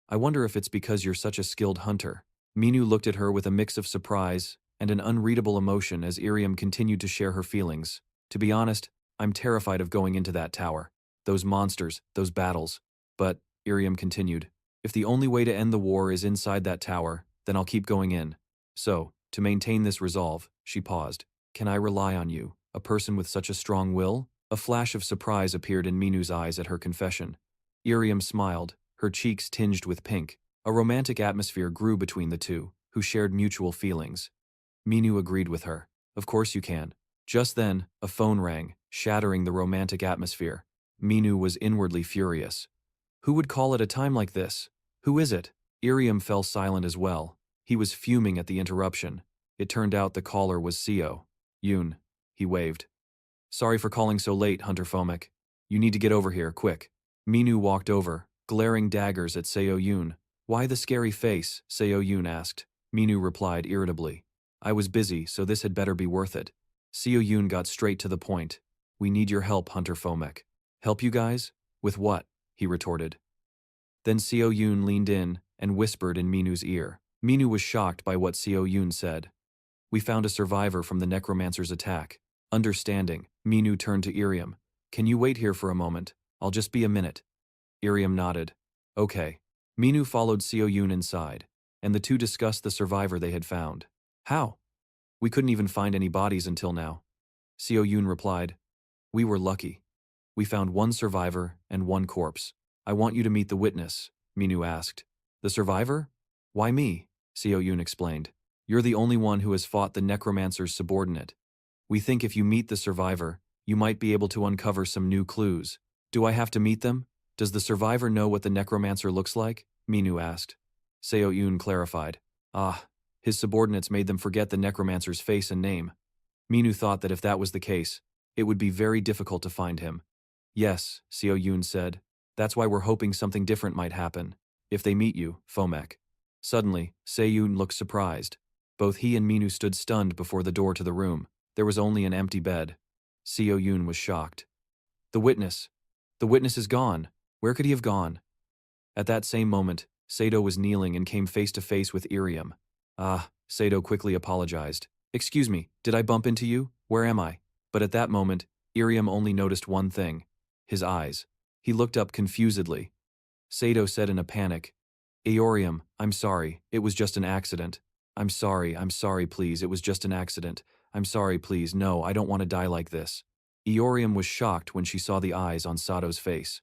"I wonder if it's because you're such a skilled hunter." Minu looked at her with a mix of surprise and an unreadable emotion as Iriam continued to share her feelings. "To be honest, I'm terrified of going into that tower. Those monsters, those battles. But, Iriam continued, if the only way to end the war is inside that tower, then I'll keep going in. So, to maintain this resolve, she paused. Can I rely on you, a person with such a strong will? A flash of surprise appeared in Minu's eyes at her confession. Iriam smiled, her cheeks tinged with pink. A romantic atmosphere grew between the two, who shared mutual feelings. Minu agreed with her. Of course you can. Just then, a phone rang, shattering the romantic atmosphere. Minu was inwardly furious. Who would call at a time like this? Who is it? Iriam fell silent as well. He was fuming at the interruption. It turned out the caller was Seo. Yoon. He waved. Sorry for calling so late, Hunter Fomek. You need to get over here, quick. Minu walked over, glaring daggers at Seo Yoon. Why the scary face? Seo Yoon asked. Minu replied irritably. I was busy, so this had better be worth it. Seo Yoon got straight to the point. We need your help, Hunter Fomek. Help you guys? With what? He retorted. Then Seo Yoon leaned in and whispered in Minu's ear. Minu was shocked by what Seo Yoon said. We found a survivor from the necromancer's attack. Understanding, Minu turned to Iriam. Can you wait here for a moment? I'll just be a minute. Iriam nodded. Okay. Minu followed Seo Yoon inside, and the two discussed the survivor they had found. How? We couldn't even find any bodies until now. Seo Yoon replied. We were lucky. We found one survivor and one corpse. I want you to meet the witness, Minu asked. The survivor? Why me? Seo Yoon explained. You're the only one who has fought the necromancer's subordinate. We think if you meet the survivor, you might be able to uncover some new clues. Do I have to meet them? Does the survivor know what the necromancer looks like? Minu asked. Seo Yoon clarified. His subordinates made them forget the necromancer's face and name. Minu thought that if that was the case, it would be very difficult to find him. Yes, Seo Yoon said. That's why we're hoping something different might happen. If they meet you, Fomek. Suddenly, Seo Yoon looked surprised. Both he and Minu stood stunned before the door to the room. There was only an empty bed. Seo Yoon was shocked. The witness. The witness is gone. Where could he have gone? At that same moment, Sato was kneeling and came face to face with Iriam. Sato quickly apologized. Excuse me, did I bump into you? Where am I? But at that moment, Iriam only noticed one thing. His eyes. He looked up confusedly. Sato said in a panic, Aorium, I'm sorry, it was just an accident. I'm sorry, please, it was just an accident. I'm sorry, please, no, I don't want to die like this. Aorium was shocked when she saw the eyes on Sato's face.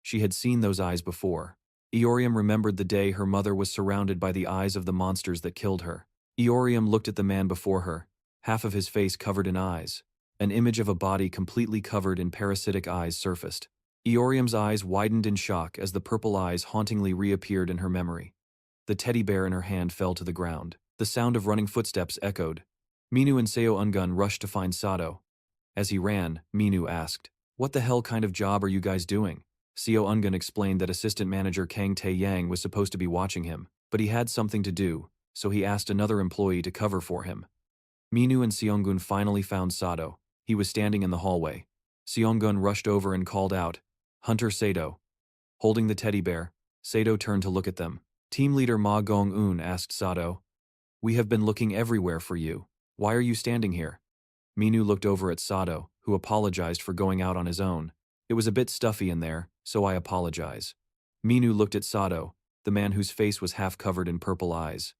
She had seen those eyes before. Aorium remembered the day her mother was surrounded by the eyes of the monsters that killed her. Aorium looked at the man before her, half of his face covered in eyes. An image of a body completely covered in parasitic eyes surfaced. Aorium's eyes widened in shock as the purple eyes hauntingly reappeared in her memory. The teddy bear in her hand fell to the ground. The sound of running footsteps echoed. Minu and Seo Ungun rushed to find Sato. As he ran, Minu asked, What the hell kind of job are you guys doing? Seo Ungun explained that assistant manager Kang Tae-yang was supposed to be watching him, but he had something to do, so he asked another employee to cover for him. Minu and Seongun finally found Sato. He was standing in the hallway. Seongun rushed over and called out, Hunter Sato. Holding the teddy bear, Sato turned to look at them. Team leader Ma Gong-un asked Sato, We have been looking everywhere for you. Why are you standing here? Minu looked over at Sato, who apologized for going out on his own. It was a bit stuffy in there, so I apologize. Minu looked at Sato, the man whose face was half covered in purple eyes.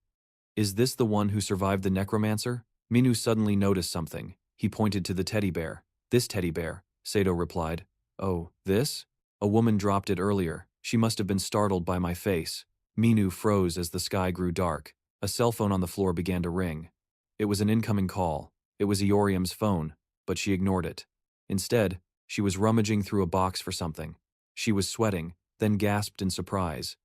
Is this the one who survived the necromancer? Minu suddenly noticed something. He pointed to the teddy bear. This teddy bear, Sato replied. Oh, this? A woman dropped it earlier. She must have been startled by my face. Minu froze as the sky grew dark. A cell phone on the floor began to ring. It was an incoming call. It was Aorium's phone, but she ignored it. Instead, she was rummaging through a box for something. She was sweating, then gasped in surprise.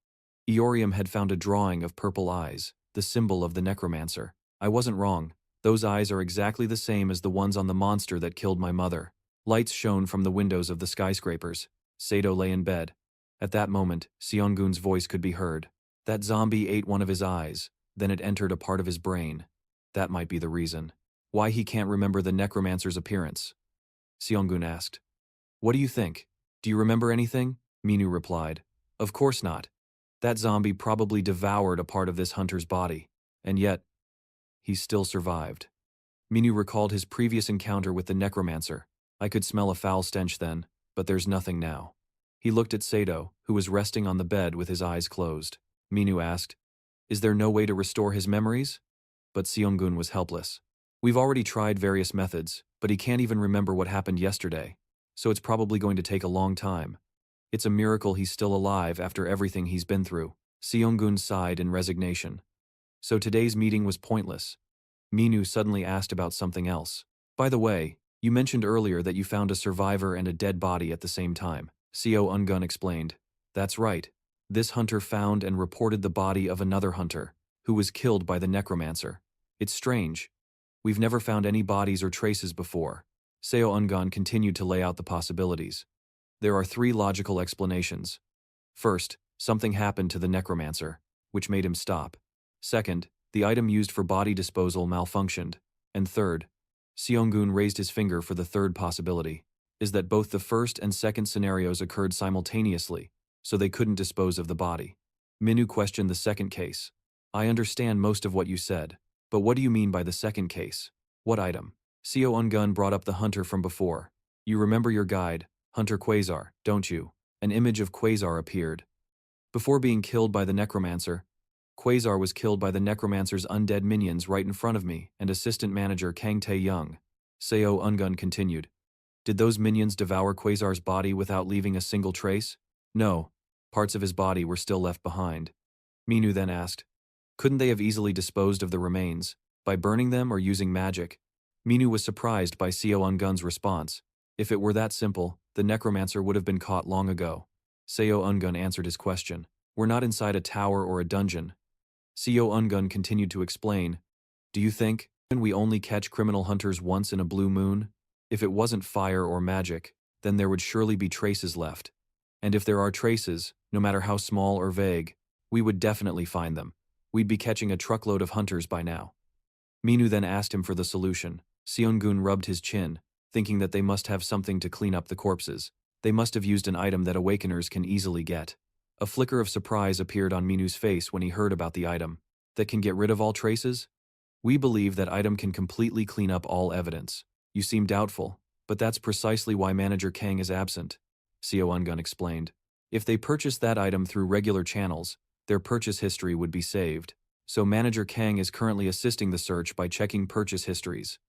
Aorium had found a drawing of purple eyes, the symbol of the necromancer. I wasn't wrong. Those eyes are exactly the same as the ones on the monster that killed my mother. Lights shone from the windows of the skyscrapers. Sato lay in bed. At that moment, Seongun's voice could be heard. That zombie ate one of his eyes, then it entered a part of his brain. That might be the reason. Why he can't remember the necromancer's appearance? Seongun asked. What do you think? Do you remember anything? Minu replied. Of course not. That zombie probably devoured a part of this hunter's body. And yet, he still survived. Minu recalled his previous encounter with the necromancer. I could smell a foul stench then, but there's nothing now. He looked at Sato, who was resting on the bed with his eyes closed. Minu asked, "Is there no way to restore his memories?" But Seongun was helpless. "We've already tried various methods, but he can't even remember what happened yesterday, so it's probably going to take a long time. It's a miracle he's still alive after everything he's been through." Seongun sighed in resignation. So today's meeting was pointless. Minu suddenly asked about something else. "By the way, you mentioned earlier that you found a survivor and a dead body at the same time." Seo Ungun explained. "That's right. This hunter found and reported the body of another hunter, who was killed by the necromancer. It's strange. We've never found any bodies or traces before." Seo Ungun continued to lay out the possibilities. There are 3 logical explanations. First, something happened to the necromancer, which made him stop. Second, the item used for body disposal malfunctioned. And third, Seongun raised his finger for the third possibility, is that both the first and second scenarios occurred simultaneously, so they couldn't dispose of the body. Minu questioned the second case. "I understand most of what you said, but what do you mean by the second case? What item?" Seo Ungun brought up the hunter from before. "You remember your guide, Hunter Quaazar, don't you?" An image of Quaazar appeared. Before being killed by the necromancer, Quaazar was killed by the necromancer's undead minions right in front of me and assistant manager Kang Tae-young. Seo Ungun continued. "Did those minions devour Quaazar's body without leaving a single trace?" "No. Parts of his body were still left behind." Minu then asked, "Couldn't they have easily disposed of the remains, by burning them or using magic?" Minu was surprised by Seo Ungun's response. If it were that simple, the necromancer would have been caught long ago. Seo Ungun answered his question. "We're not inside a tower or a dungeon." Seo Ungun continued to explain. "Do you think we only catch criminal hunters once in a blue moon? If it wasn't fire or magic, then there would surely be traces left. And if there are traces, no matter how small or vague, we would definitely find them. We'd be catching a truckload of hunters by now." Minu then asked him for the solution. Seongun rubbed his chin, thinking that they must have something to clean up the corpses. They must have used an item that awakeners can easily get. A flicker of surprise appeared on Minu's face when he heard about the item. "That can get rid of all traces?" "We believe that item can completely clean up all evidence." "You seem doubtful, but that's precisely why Manager Kang is absent," Seo Ungun explained. "If they purchased that item through regular channels, their purchase history would be saved. So Manager Kang is currently assisting the search by checking purchase histories."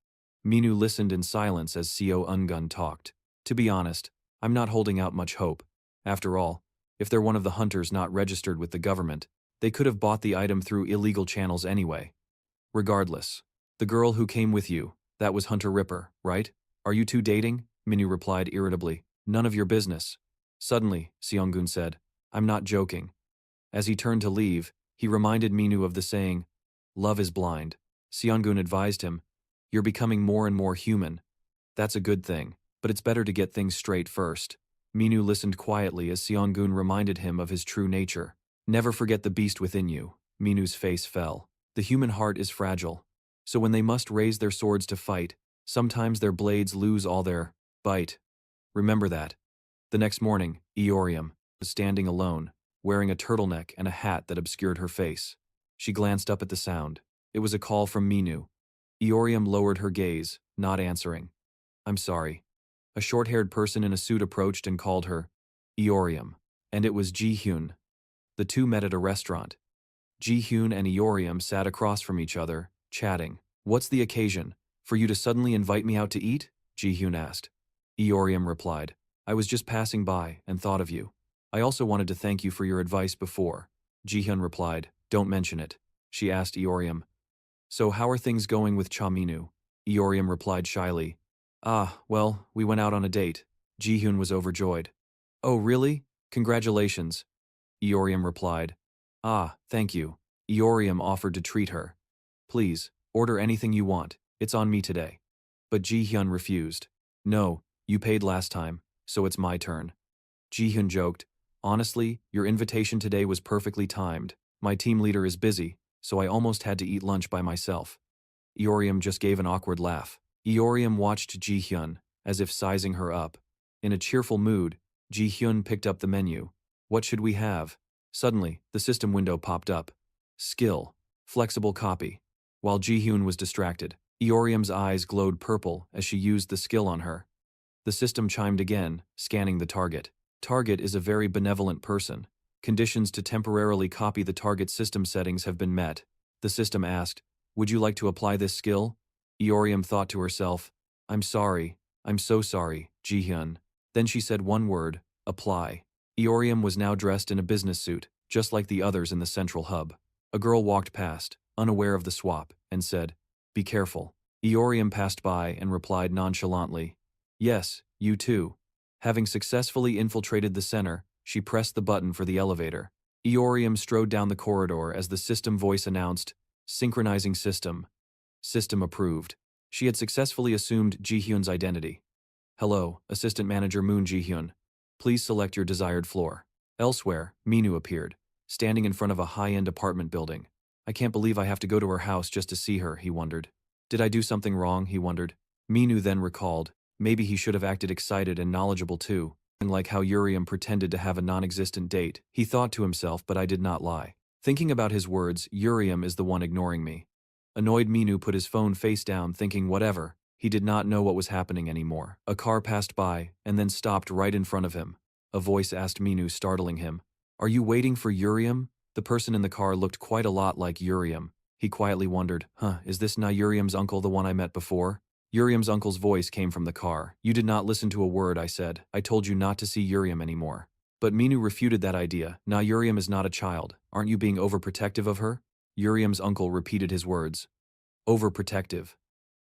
Minu listened in silence as Seo Ungun talked. "To be honest, I'm not holding out much hope. After all, if they're one of the hunters not registered with the government, they could have bought the item through illegal channels anyway. Regardless, the girl who came with you, that was Hunter Ripper, right? Are you two dating?" Minu replied irritably. "None of your business." Suddenly, Seongun said, "I'm not joking." As he turned to leave, he reminded Minu of the saying, "Love is blind." Seongun advised him, "You're becoming more and more human. That's a good thing, but it's better to get things straight first." Minu listened quietly as Seongun reminded him of his true nature. "Never forget the beast within you." Minu's face fell. The human heart is fragile. So when they must raise their swords to fight, sometimes their blades lose all their bite. Remember that. The next morning, Eorium was standing alone, wearing a turtleneck and a hat that obscured her face. She glanced up at the sound. It was a call from Minu. Eorium lowered her gaze, not answering. "I'm sorry." A short-haired person in a suit approached and called her Eorium, and it was Ji-hyun. The two met at a restaurant. Ji-hyun and Eorium sat across from each other, chatting. "What's the occasion? For you to suddenly invite me out to eat?" Ji-hyun asked. Eorium replied, "I was just passing by and thought of you. I also wanted to thank you for your advice before." Ji-hyun replied, "Don't mention it." She asked Eorium, "So how are things going with Cha Minu?" Eorium replied shyly, "Ah, well, we went out on a date." Ji-hyun was overjoyed. "Oh, really? Congratulations." Eorium replied, "Ah, thank you." Eorium offered to treat her. "Please, order anything you want, it's on me today." But Ji-hyun refused. "No, you paid last time, so it's my turn." Ji-hyun joked, "Honestly, your invitation today was perfectly timed. My team leader is busy, so I almost had to eat lunch by myself." Eorium just gave an awkward laugh. Eorium watched Ji-hyun, as if sizing her up. In a cheerful mood, Ji-hyun picked up the menu. "What should we have?" Suddenly, the system window popped up. Skill. Flexible copy. While Ji-hyun was distracted, Eorium's eyes glowed purple as she used the skill on her. The The system chimed again, scanning the target. Target is a very benevolent person. Conditions to temporarily copy the target system settings have been met. The system asked, "Would you like to apply this skill?" Eorium thought to herself, "I'm sorry. I'm so sorry, Jihyun." Then she said one word, "Apply." Eorium was now dressed in a business suit, just like the others in the central hub. A girl walked past, unaware of the swap, and said, "Be careful." Eorium passed by and replied nonchalantly, "Yes, you too." Having successfully infiltrated the center, she pressed the button for the elevator. Eorium strode down the corridor as the system voice announced, "Synchronizing system. System approved." She had successfully assumed Jihyun's identity. "Hello, Assistant Manager Moon Jihyun. Please select your desired floor." Elsewhere, Minu appeared, standing in front of a high-end apartment building. "I can't believe I have to go to her house just to see her," he wondered. "Did I do something wrong?" he wondered. Minu then recalled, maybe he should have acted excited and knowledgeable too, like how Urium pretended to have a non-existent date. He thought to himself, but I did not lie. Thinking about his words, Urium is the one ignoring me. Annoyed, Minu put his phone face down, thinking whatever. He did not know what was happening anymore. A car passed by, and then stopped right in front of him. A voice asked Minu, startling him, "Are you waiting for Urium?" The person in the car looked quite a lot like Urium. He quietly wondered, is this not Urium's uncle, the one I met before? Urium's uncle's voice came from the car. "You did not listen to a word I said. I told you not to see Urium anymore." But Minu refuted that idea. "Nah, Urium is not a child. Aren't you being overprotective of her?" Urium's uncle repeated his words. "Overprotective.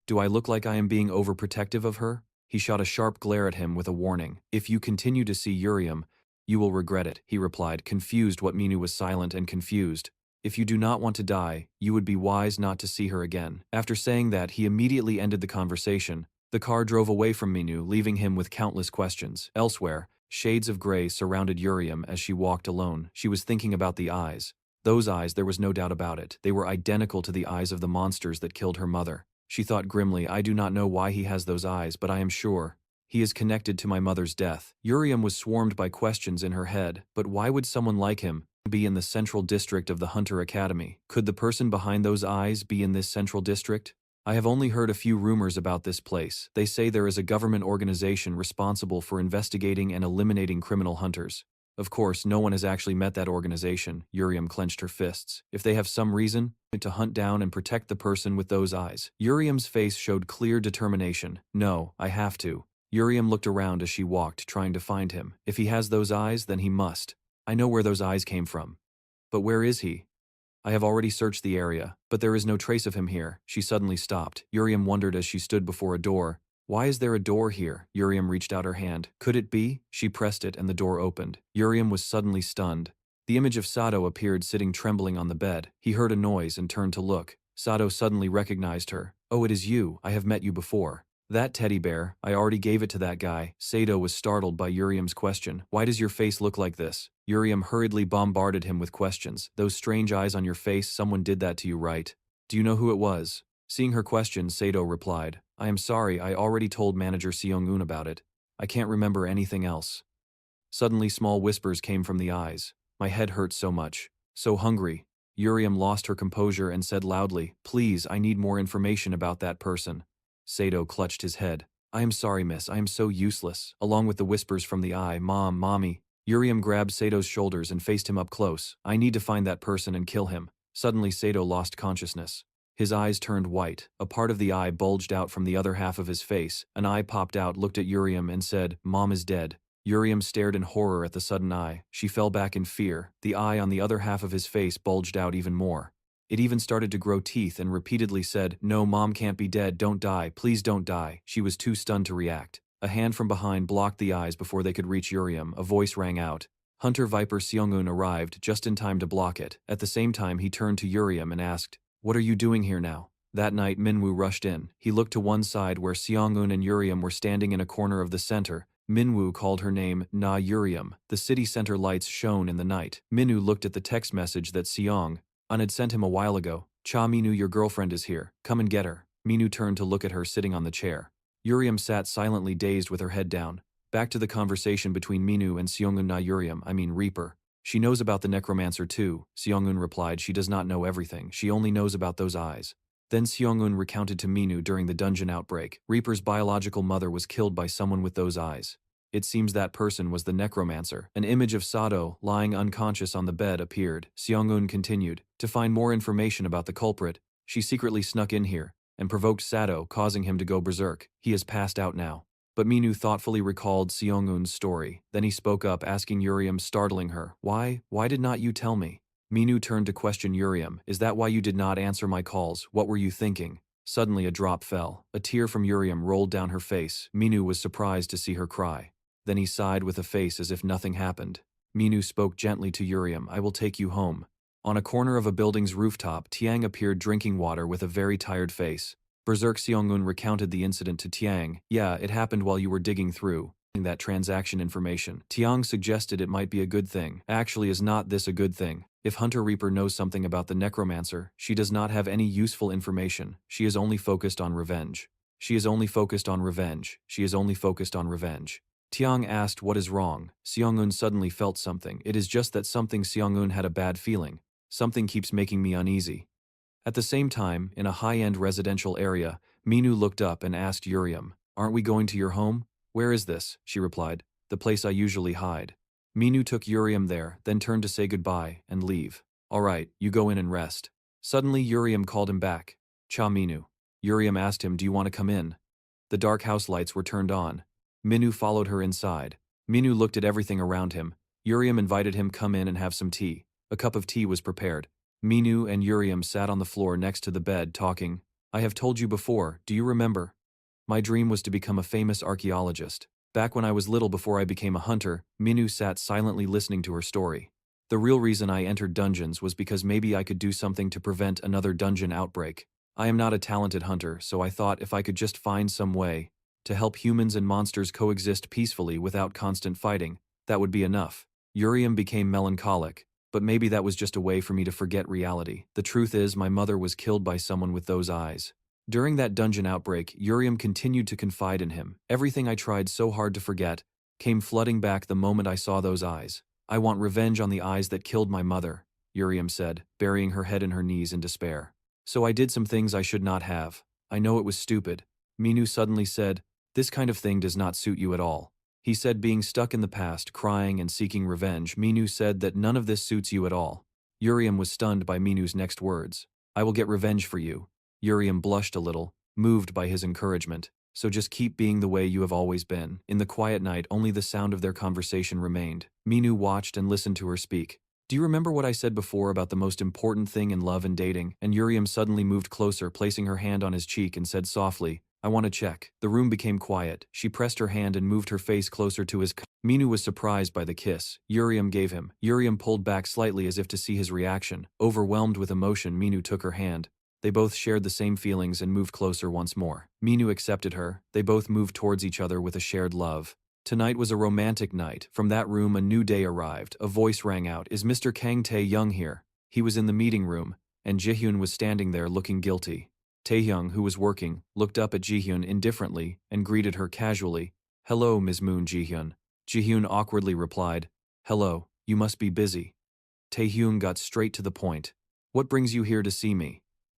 Do I look like I am being overprotective of her?" He shot a sharp glare at him with a warning. "If you continue to see Urium, you will regret it," he replied, confused what Minu was silent and confused. "If you do not want to die, you would be wise not to see her again." After saying that, he immediately ended the conversation. The car drove away from Minu, leaving him with countless questions. Elsewhere, shades of gray surrounded Urium as she walked alone. She was thinking about the eyes. Those eyes, there was no doubt about it. They were identical to the eyes of the monsters that killed her mother. She thought grimly, "I do not know why he has those eyes, but I am sure he is connected to my mother's death." Urium was swarmed by questions in her head, but why would someone like him be in the central district of the Hunter Academy? Could the person behind those eyes be in this central district? I have only heard a few rumors about this place. They say there is a government organization responsible for investigating and eliminating criminal hunters. Of course, no one has actually met that organization. Urium clenched her fists. If they have some reason to hunt down and protect the person with those eyes. Urium's face showed clear determination. "No, I have to." Urium looked around as she walked, trying to find him. If he has those eyes, then he must. "I know where those eyes came from. But where is he? I have already searched the area, but there is no trace of him here." She suddenly stopped. Urium wondered as she stood before a door. Why is there a door here? Urium reached out her hand. Could it be? She pressed it and the door opened. Urium was suddenly stunned. The image of Sato appeared sitting trembling on the bed. He heard a noise and turned to look. Sato suddenly recognized her. "Oh, it is you. I have met you before." "That teddy bear, I already gave it to that guy." Sato was startled by Urium's question. "Why does your face look like this?" Urium hurriedly bombarded him with questions. "Those strange eyes on your face, someone did that to you, right? Do you know who it was?" Seeing her question, Sato replied, "I am sorry, I already told Manager Seong-un about it. I can't remember anything else." Suddenly small whispers came from the eyes. "My head hurts so much. So hungry." Urium lost her composure and said loudly, "Please, I need more information about that person." Sato clutched his head. "I am sorry, miss, I am so useless." Along with the whispers from the eye, "Mom, Mommy." Urium grabbed Sato's shoulders and faced him up close. "I need to find that person and kill him." Suddenly Sato lost consciousness. His eyes turned white. A part of the eye bulged out from the other half of his face. An eye popped out, looked at Urium and said, "Mom is dead." Urium stared in horror at the sudden eye. She fell back in fear. The eye on the other half of his face bulged out even more. It even started to grow teeth and repeatedly said, "No, Mom can't be dead, don't die, please don't die." She was too stunned to react. A hand from behind blocked the eyes before they could reach Urium. A voice rang out. Hunter Viper Seong-un arrived just in time to block it. At the same time he turned to Urium and asked, "What are you doing here now?" That night Minwoo rushed in. He looked to one side where Seong-un and Urium were standing in a corner of the center. Minwoo called her name Na Urium. The city center lights shone in the night. Minwoo looked at the text message that Seong-un had sent him a while ago. "Cha Minwoo, your girlfriend is here. Come and get her." Minwoo turned to look at her sitting on the chair. Urium sat silently dazed with her head down. Back to the conversation between Minwoo and Seong-un. Na Urium, Reaper. "She knows about the necromancer too," Seong-un replied. "She does not know everything. She only knows about those eyes." Then Seong-eun recounted to Minu during the dungeon outbreak. Reaper's biological mother was killed by someone with those eyes. It seems that person was the necromancer. An image of Sato, lying unconscious on the bed, appeared. Seong-eun continued. To find more information about the culprit, she secretly snuck in here and provoked Sato, causing him to go berserk. He has passed out now. But Minu thoughtfully recalled Seong-eun's story. Then he spoke up, asking Uriam, startling her. Why did not you tell me? Minu turned to question Uriam. Is that why you did not answer my calls? What were you thinking? Suddenly a drop fell. A tear from Uriam rolled down her face. Minu was surprised to see her cry. Then he sighed with a face as if nothing happened. Minu spoke gently to Uriam. I will take you home. On a corner of a building's rooftop, Tiang appeared drinking water with a very tired face. Berserk Seong-eun recounted the incident to Tiang. Yeah, it happened while you were digging through that transaction information. Tiang suggested it might be a good thing. Actually, is not this a good thing? If Hunter Reaper knows something about the necromancer, she does not have any useful information. She is only focused on revenge. She is only focused on revenge. She is only focused on revenge. Tiang asked what is wrong. Seong-eun suddenly felt something. It is just that something. Seong-eun had a bad feeling. Something keeps making me uneasy. At the same time, in a high-end residential area, Minu looked up and asked Uriam, aren't we going to your home? Where is this? She replied, the place I usually hide. Minu took Uriam there, then turned to say goodbye and leave. All right, you go in and rest. Suddenly Uriam called him back. Cha Minu. Uriam asked him, do you want to come in? The dark house lights were turned on. Minu followed her inside. Minu looked at everything around him. Uriam invited him come in and have some tea. A cup of tea was prepared. Minu and Uriam sat on the floor next to the bed talking. I have told you before, do you remember? My dream was to become a famous archaeologist. Back when I was little, before I became a hunter, Minu sat silently listening to her story. The real reason I entered dungeons was because maybe I could do something to prevent another dungeon outbreak. I am not a talented hunter, so I thought if I could just find some way to help humans and monsters coexist peacefully without constant fighting, that would be enough. Uriam became melancholic, but maybe that was just a way for me to forget reality. The truth is, my mother was killed by someone with those eyes. During that dungeon outbreak, Uriam continued to confide in him. Everything I tried so hard to forget came flooding back the moment I saw those eyes. I want revenge on the eyes that killed my mother, Uriam said, burying her head in her knees in despair. So I did some things I should not have. I know it was stupid. Minu suddenly said, this kind of thing does not suit you at all. He said, being stuck in the past, crying and seeking revenge. Minu said that none of this suits you at all. Uriam was stunned by Minu's next words. I will get revenge for you. Uriam blushed a little, moved by his encouragement. So just keep being the way you have always been. In the quiet night, only the sound of their conversation remained. Minu watched and listened to her speak. Do you remember what I said before about the most important thing in love and dating? And Uriam suddenly moved closer, placing her hand on his cheek and said softly, I want to check. The room became quiet. She pressed her hand and moved her face closer to his. Minu was surprised by the kiss Uriam gave him. Uriam pulled back slightly as if to see his reaction. Overwhelmed with emotion, Minu took her hand. They both shared the same feelings and moved closer once more. Minu accepted her. They both moved towards each other with a shared love. Tonight was a romantic night. From that room a new day arrived. A voice rang out. Is Mr. Kang Tae-young here? He was in the meeting room, and Jihyun was standing there looking guilty. Tae-young, who was working, looked up at Jihyun indifferently and greeted her casually. Hello, Ms. Moon Jihyun. Jihyun awkwardly replied, Hello, you must be busy. Tae-young got straight to the point. What brings you here to see me?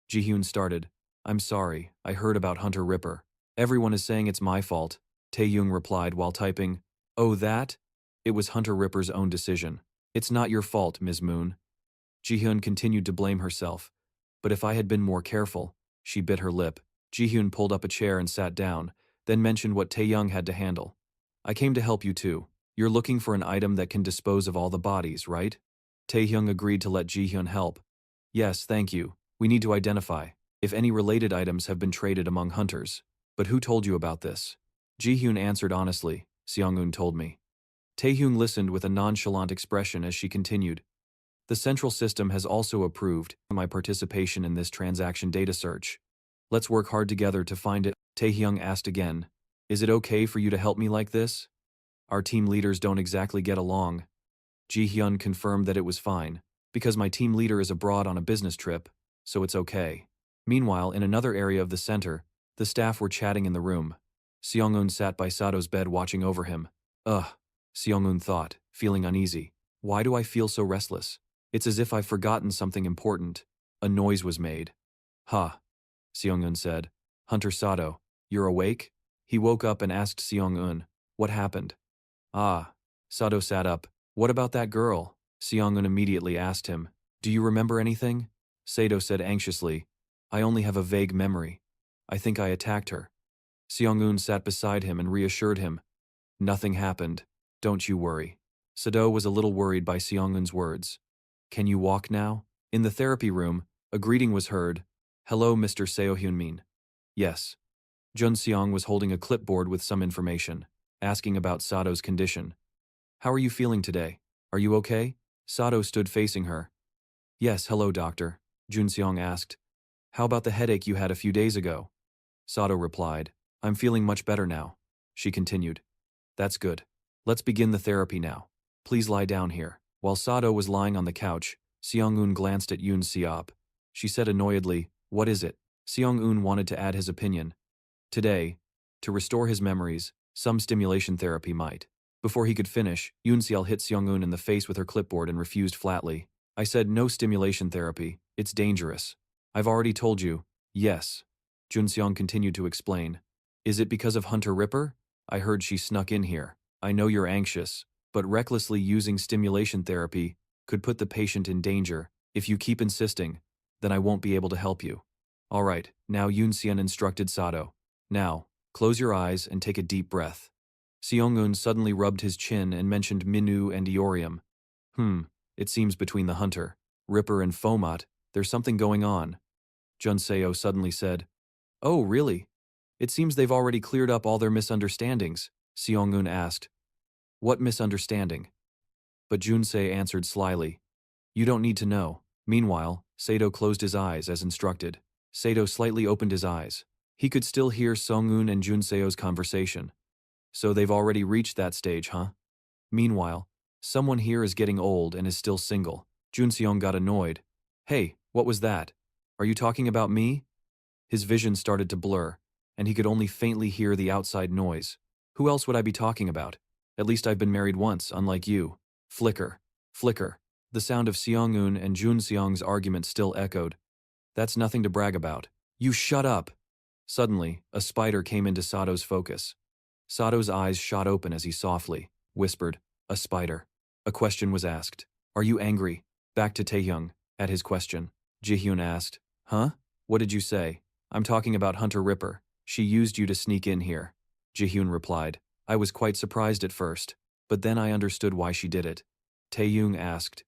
Jihyun started. I'm sorry, I heard about Hunter Ripper. Everyone is saying it's my fault. Tae-young replied while typing. Oh, that? It was Hunter Ripper's own decision. It's not your fault, Ms. Moon. Jihyun continued to blame herself. But if I had been more careful. She bit her lip. Jihyun pulled up a chair and sat down, then mentioned what Tae-young had to handle. I came to help you too. You're looking for an item that can dispose of all the bodies, right? Tae-young agreed to let Jihyun help. Yes, thank you. We need to identify if any related items have been traded among hunters. But who told you about this? Jihyun answered honestly. Seong-eun told me. Tae-young listened with a nonchalant expression as she continued. The central system has also approved my participation in this transaction data search. Let's work hard together to find it. Tae-young asked again. Is it okay for you to help me like this? Our team leaders don't exactly get along. Jihyun confirmed that it was fine, because my team leader is abroad on a business trip, so it's okay. Meanwhile, in another area of the center, the staff were chatting in the room. Seong-eun sat by Sato's bed watching over him. Ugh, Seong-eun thought, feeling uneasy. Why do I feel so restless? It's as if I've forgotten something important. A noise was made. Huh. Seong-eun said. Hunter Sato, you're awake? He woke up and asked Seong-eun, what happened? Ah. Sato sat up. What about that girl? Seong-eun immediately asked him. Do you remember anything? Sato said anxiously. I only have a vague memory. I think I attacked her. Seong-eun sat beside him and reassured him. Nothing happened. Don't you worry. Sato was a little worried by Seong-eun's words. Can you walk now? In the therapy room, a greeting was heard. Hello, Mr. Seo-hyun-min. Yes. Jun Seong was holding a clipboard with some information, asking about Sato's condition. How are you feeling today? Are you okay? Sato stood facing her. Yes, hello, doctor, Jun Seong asked. How about the headache you had a few days ago? Sato replied. I'm feeling much better now. She continued. That's good. Let's begin the therapy now. Please lie down here. While Sato was lying on the couch, Seong-eun glanced at Yoon Seop. She said annoyedly, what is it? Seong-eun wanted to add his opinion. Today, to restore his memories, some stimulation therapy might. Before he could finish, Yoon Seol hit Seong-eun in the face with her clipboard and refused flatly. I said no stimulation therapy, it's dangerous. I've already told you. Yes. Jun Seong continued to explain. Is it because of Hunter Ripper? I heard she snuck in here. I know you're anxious, but recklessly using stimulation therapy could put the patient in danger. If you keep insisting, then I won't be able to help you. All right, now Yoon Seon instructed Sato. Now, close your eyes and take a deep breath. Seong-eun suddenly rubbed his chin and mentioned Minu and Eorium. It seems between the Hunter, Ripper and Baphomet, there's something going on. Jun Seo suddenly said. Oh, really? It seems they've already cleared up all their misunderstandings, Seong-eun asked. What misunderstanding? But Jun-se answered slyly. You don't need to know. Meanwhile, Sato closed his eyes as instructed. Sato slightly opened his eyes. He could still hear Seong-eun and Jun-seo's conversation. So they've already reached that stage, huh? Meanwhile, someone here is getting old and is still single. Jun-seong got annoyed. Hey, what was that? Are you talking about me? His vision started to blur, and he could only faintly hear the outside noise. Who else would I be talking about? At least I've been married once, unlike you. Flicker. Flicker. The sound of Seong-eun and Jun Seong's argument still echoed. That's nothing to brag about. You shut up! Suddenly, a spider came into Sato's focus. Sato's eyes shot open as he softly whispered, a spider. A question was asked. Are you angry? Back to Taehyung. At his question, Jihyun asked, Huh? What did you say? I'm talking about Hunter Ripper. She used you to sneak in here. Jihyun replied. I was quite surprised at first, but then I understood why she did it. Taehyung asked.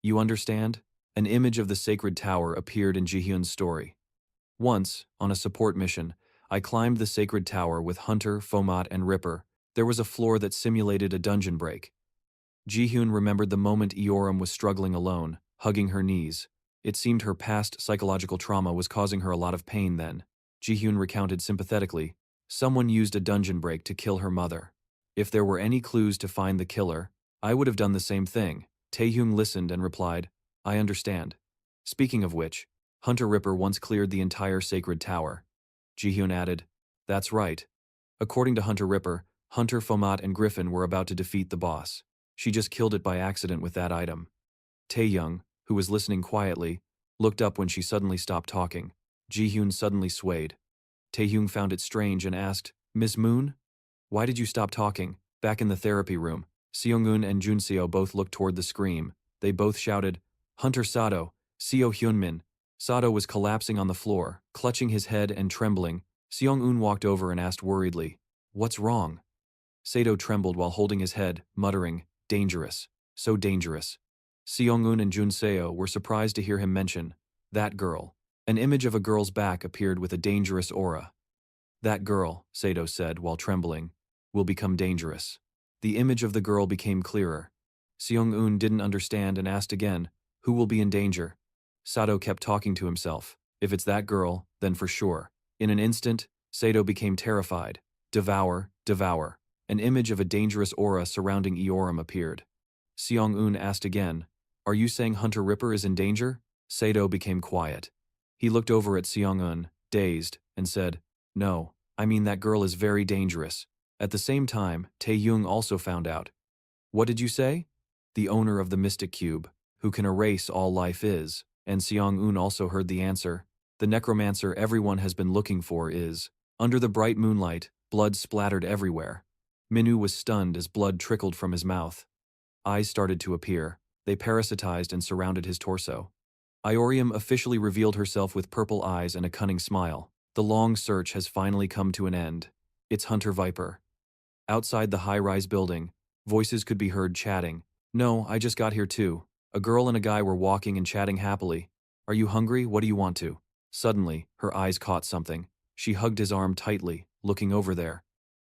You understand? An image of the sacred tower appeared in Jihyun's story. Once, on a support mission, I climbed the sacred tower with Hunter, Baphomet, and Ripper. There was a floor that simulated a dungeon break. Jihyun remembered the moment Eorim was struggling alone, hugging her knees. It seemed her past psychological trauma was causing her a lot of pain then. Jihyun recounted sympathetically, someone used a dungeon break to kill her mother. If there were any clues to find the killer, I would have done the same thing. Taehyung listened and replied, I understand. Speaking of which, Hunter Ripper once cleared the entire sacred tower. Jihyun added, That's right. According to Hunter Ripper, Hunter, Baphomet, and Griffin were about to defeat the boss. She just killed it by accident with that item. Taehyung, who was listening quietly, looked up when she suddenly stopped talking. Jihyun suddenly swayed. Taehyung found it strange and asked, Miss Moon? Why did you stop talking? Back in the therapy room, Seong-eun and Jun-seo both looked toward the scream. They both shouted, Hunter Sato, Seo-hyun-min. Sato was collapsing on the floor, clutching his head and trembling. Seong-eun walked over and asked worriedly, What's wrong? Sato trembled while holding his head, muttering, Dangerous. So dangerous. Seong-eun and Jun-seo were surprised to hear him mention, that girl. An image of a girl's back appeared with a dangerous aura. That girl, Sato said while trembling, will become dangerous. The image of the girl became clearer. Seong-eun didn't understand and asked again, Who will be in danger? Sato kept talking to himself. If it's that girl, then for sure. In an instant, Sato became terrified. Devour, devour. An image of a dangerous aura surrounding Eorim appeared. Seong-eun asked again, Are you saying Hunter Ripper is in danger? Sato became quiet. He looked over at Seong-eun, dazed, and said, No, I mean that girl is very dangerous. At the same time, Taehyung also found out. What did you say? The owner of the Mystic Cube, who can erase all life is, and Seong-eun also heard the answer. The necromancer everyone has been looking for is. Under the bright moonlight, blood splattered everywhere. Minu was stunned as blood trickled from his mouth. Eyes started to appear. They parasitized and surrounded his torso. Iorium officially revealed herself with purple eyes and a cunning smile. The long search has finally come to an end. It's Hunter Viper. Outside the high-rise building, voices could be heard chatting. No, I just got here too. A girl and a guy were walking and chatting happily. Are you hungry? What do you want to? Suddenly, her eyes caught something. She hugged his arm tightly, looking over there.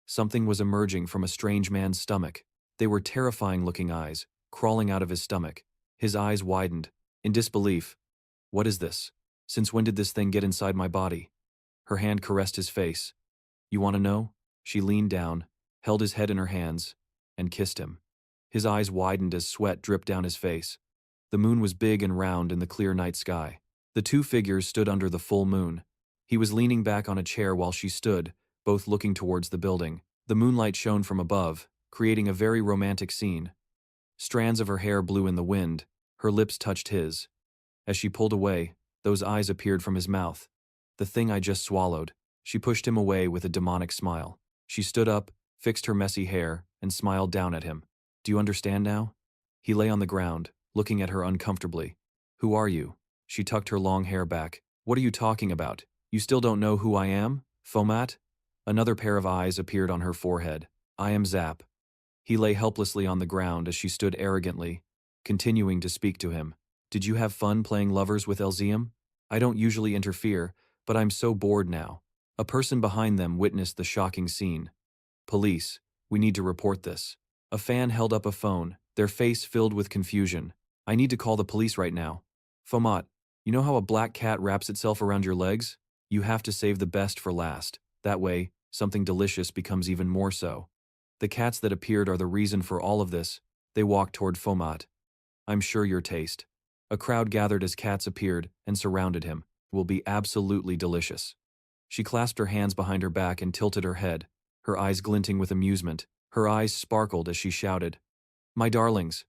Something was emerging from a strange man's stomach. They were terrifying-looking eyes, crawling out of his stomach. His eyes widened, in disbelief. What is this? Since when did this thing get inside my body? Her hand caressed his face. You want to know? She leaned down, held his head in her hands, and kissed him. His eyes widened as sweat dripped down his face. The moon was big and round in the clear night sky. The two figures stood under the full moon. He was leaning back on a chair while she stood, both looking towards the building. The moonlight shone from above, creating a very romantic scene. Strands of her hair blew in the wind. Her lips touched his. As she pulled away, those eyes appeared from his mouth. The thing I just swallowed. She pushed him away with a demonic smile. She stood up, fixed her messy hair, and smiled down at him. Do you understand now? He lay on the ground, looking at her uncomfortably. Who are you? She tucked her long hair back. What are you talking about? You still don't know who I am? Fomat? Another pair of eyes appeared on her forehead. I am Zap. He lay helplessly on the ground as she stood arrogantly, continuing to speak to him. Did you have fun playing lovers with Elzium? I don't usually interfere, but I'm so bored now. A person behind them witnessed the shocking scene. Police, we need to report this. A fan held up a phone, their face filled with confusion. I need to call the police right now. Fomat, you know how a black cat wraps itself around your legs? You have to save the best for last. That way, something delicious becomes even more so. The cats that appeared are the reason for all of this. They walked toward Fomat. I'm sure your taste. A crowd gathered as cats appeared and surrounded him. Will be absolutely delicious. She clasped her hands behind her back and tilted her head, her eyes glinting with amusement. Her eyes sparkled as she shouted, My darlings!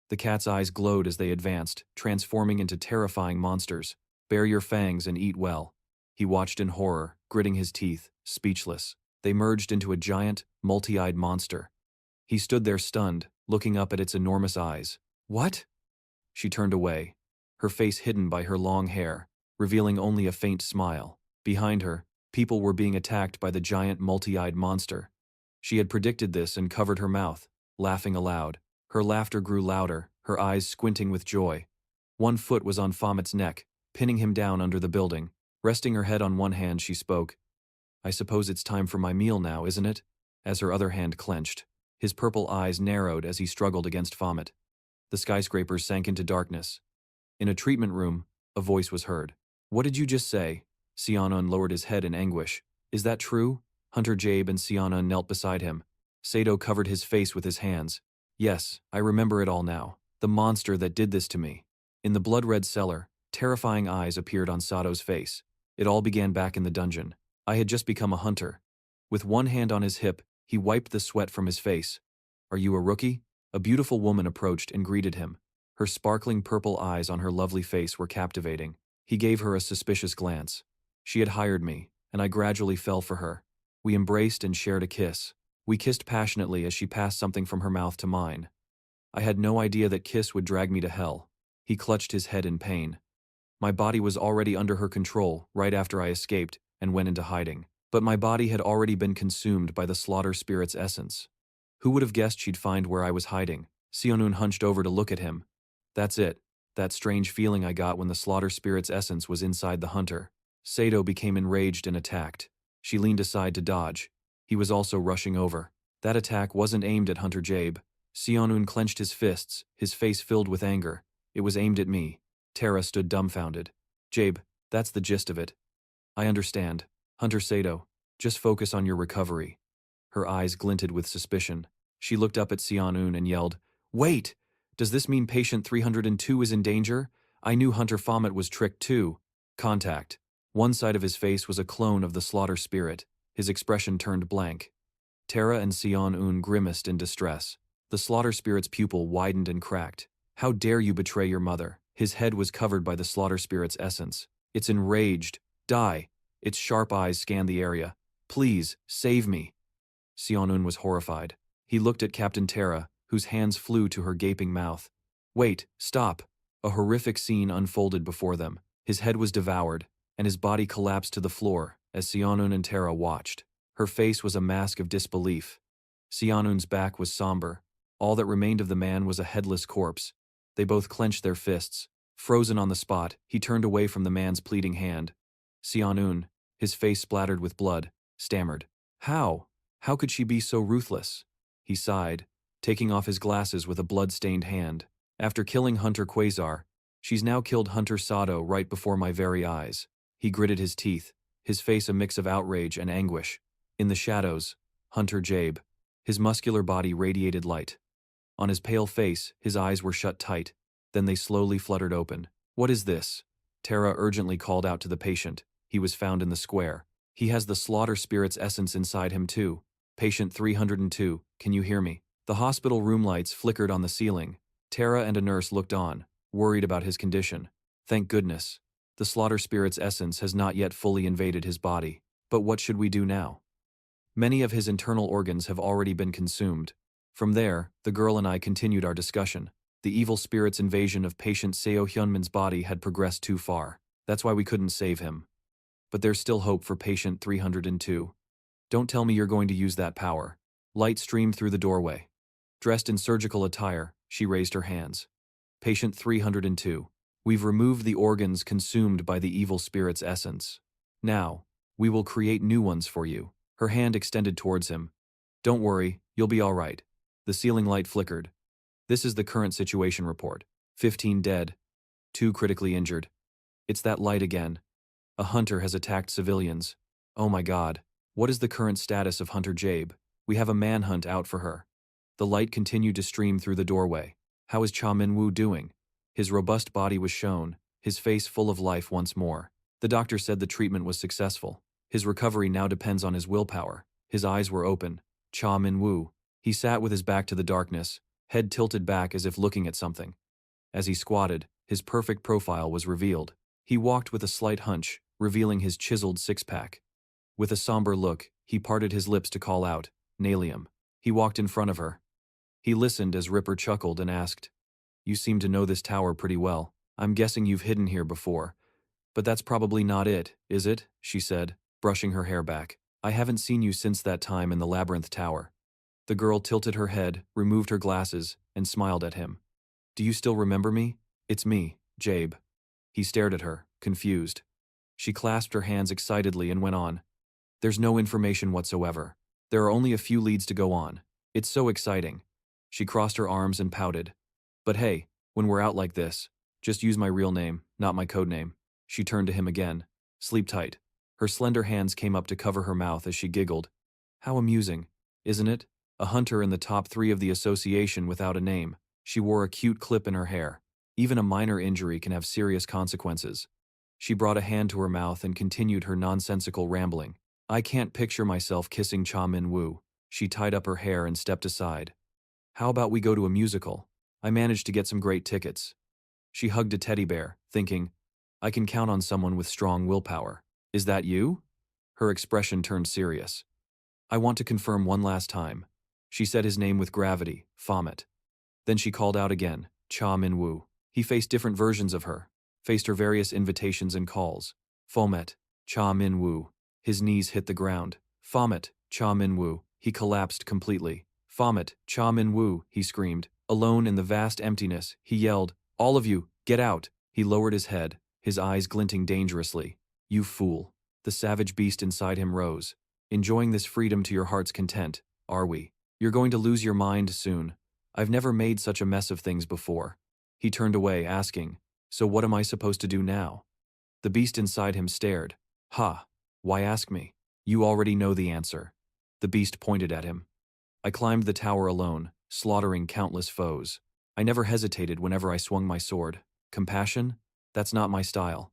The cat's eyes glowed as they advanced, transforming into terrifying monsters. Bare your fangs and eat well. He watched in horror, gritting his teeth, speechless. They merged into a giant, multi-eyed monster. He stood there stunned, looking up at its enormous eyes. What? She turned away, her face hidden by her long hair, revealing only a faint smile. Behind her, people were being attacked by the giant multi-eyed monster. She had predicted this and covered her mouth, laughing aloud. Her laughter grew louder, her eyes squinting with joy. One foot was on Baphomet's neck, pinning him down under the building. Resting her head on one hand, she spoke. I suppose it's time for my meal now, isn't it? As her other hand clenched. His purple eyes narrowed as he struggled against Baphomet. The skyscrapers sank into darkness. In a treatment room, a voice was heard. What did you just say? Sianun lowered his head in anguish. Is that true? Hunter Jabe and Sianun knelt beside him. Sato covered his face with his hands. Yes, I remember it all now. The monster that did this to me. In the blood-red cellar, terrifying eyes appeared on Sato's face. It all began back in the dungeon. I had just become a hunter. With one hand on his hip, he wiped the sweat from his face. Are you a rookie? A beautiful woman approached and greeted him. Her sparkling purple eyes on her lovely face were captivating. He gave her a suspicious glance. She had hired me, and I gradually fell for her. We embraced and shared a kiss. We kissed passionately as she passed something from her mouth to mine. I had no idea that kiss would drag me to hell. He clutched his head in pain. My body was already under her control right after I escaped and went into hiding. But my body had already been consumed by the slaughter spirit's essence. Who would have guessed she'd find where I was hiding? Sionun hunched over to look at him. That's it. That strange feeling I got when the slaughter spirit's essence was inside the hunter. Sato became enraged and attacked. She leaned aside to dodge. He was also rushing over. That attack wasn't aimed at Hunter Jabe. Sionun clenched his fists, his face filled with anger. It was aimed at me. Terra stood dumbfounded. Jabe, that's the gist of it. I understand. Hunter Sato, just focus on your recovery. Her eyes glinted with suspicion. She looked up at Sionun and yelled, Wait! Does this mean patient 302 is in danger? I knew Hunter Baphomet was tricked too. Contact. One side of his face was a clone of the slaughter spirit. His expression turned blank. Terra and Sionun grimaced in distress. The slaughter spirit's pupil widened and cracked. How dare you betray your mother? His head was covered by the slaughter spirit's essence. It's enraged. Die. Its sharp eyes scanned the area. Please, save me. Sionun was horrified. He looked at Captain Terra, whose hands flew to her gaping mouth. Wait, stop. A horrific scene unfolded before them. His head was devoured, and his body collapsed to the floor as Sionun and Terra watched. Her face was a mask of disbelief. Sionun's back was somber. All that remained of the man was a headless corpse. They both clenched their fists. Frozen on the spot, he turned away from the man's pleading hand. Sionun, his face splattered with blood, stammered. How? How could she be so ruthless? He sighed, taking off his glasses with a blood-stained hand. After killing Hunter Quaazar, she's now killed Hunter Sado right before my very eyes. He gritted his teeth, his face a mix of outrage and anguish. In the shadows, Hunter Jabe. His muscular body radiated light. On his pale face, his eyes were shut tight. Then they slowly fluttered open. What is this? Terra urgently called out to the patient. He was found in the square. He has the slaughter spirit's essence inside him too. Patient 302, can you hear me? The hospital room lights flickered on the ceiling. Terra and a nurse looked on, worried about his condition. Thank goodness. The slaughter spirit's essence has not yet fully invaded his body. But what should we do now? Many of his internal organs have already been consumed. From there, the girl and I continued our discussion. The evil spirit's invasion of patient Seo Hyunmin's body had progressed too far. That's why we couldn't save him. But there's still hope for patient 302. Don't tell me you're going to use that power. Light streamed through the doorway. Dressed in surgical attire, she raised her hands. Patient 302. We've removed the organs consumed by the evil spirit's essence. Now, we will create new ones for you. Her hand extended towards him. Don't worry, you'll be all right. The ceiling light flickered. This is the current situation report. 15 dead. 2 critically injured. It's that light again. A hunter has attacked civilians. Oh my god. What is the current status of Hunter Jabe? We have a manhunt out for her. The light continued to stream through the doorway. How is Cha Min-woo doing? His robust body was shown, his face full of life once more. The doctor said the treatment was successful. His recovery now depends on his willpower. His eyes were open. Cha Min-woo. He sat with his back to the darkness, head tilted back as if looking at something. As he squatted, his perfect profile was revealed. He walked with a slight hunch, revealing his chiseled six-pack. With a somber look, he parted his lips to call out, Nalium. He walked in front of her. He listened as Ripper chuckled and asked, You seem to know this tower pretty well. I'm guessing you've hidden here before. But that's probably not it, is it? She said, brushing her hair back. I haven't seen you since that time in the Labyrinth Tower. The girl tilted her head, removed her glasses, and smiled at him. Do you still remember me? It's me, Jabe. He stared at her, confused. She clasped her hands excitedly and went on. There's no information whatsoever. There are only a few leads to go on. It's so exciting. She crossed her arms and pouted. But hey, when we're out like this, just use my real name, not my code name. She turned to him again. Sleep tight. Her slender hands came up to cover her mouth as she giggled. How amusing, isn't it? A hunter in the top 3 of the association without a name. She wore a cute clip in her hair. Even a minor injury can have serious consequences. She brought a hand to her mouth and continued her nonsensical rambling. I can't picture myself kissing Cha Min-woo. She tied up her hair and stepped aside. How about we go to a musical? I managed to get some great tickets. She hugged a teddy bear, thinking, I can count on someone with strong willpower. Is that you? Her expression turned serious. I want to confirm one last time. She said his name with gravity, Baphomet. Then she called out again, Cha Min-woo. He faced different versions of her, faced her various invitations and calls. Baphomet, Cha Min-woo. His knees hit the ground. Baphomet, Cha Min-woo. He collapsed completely. Baphomet, Cha Min-woo, he screamed. Alone in the vast emptiness, he yelled, All of you, get out. He lowered his head, his eyes glinting dangerously. You fool. The savage beast inside him rose. Enjoying this freedom to your heart's content, are we? You're going to lose your mind soon. I've never made such a mess of things before. He turned away, asking, So what am I supposed to do now? The beast inside him stared. Ha! Why ask me? You already know the answer. The beast pointed at him. I climbed the tower alone, slaughtering countless foes. I never hesitated whenever I swung my sword. Compassion? That's not my style.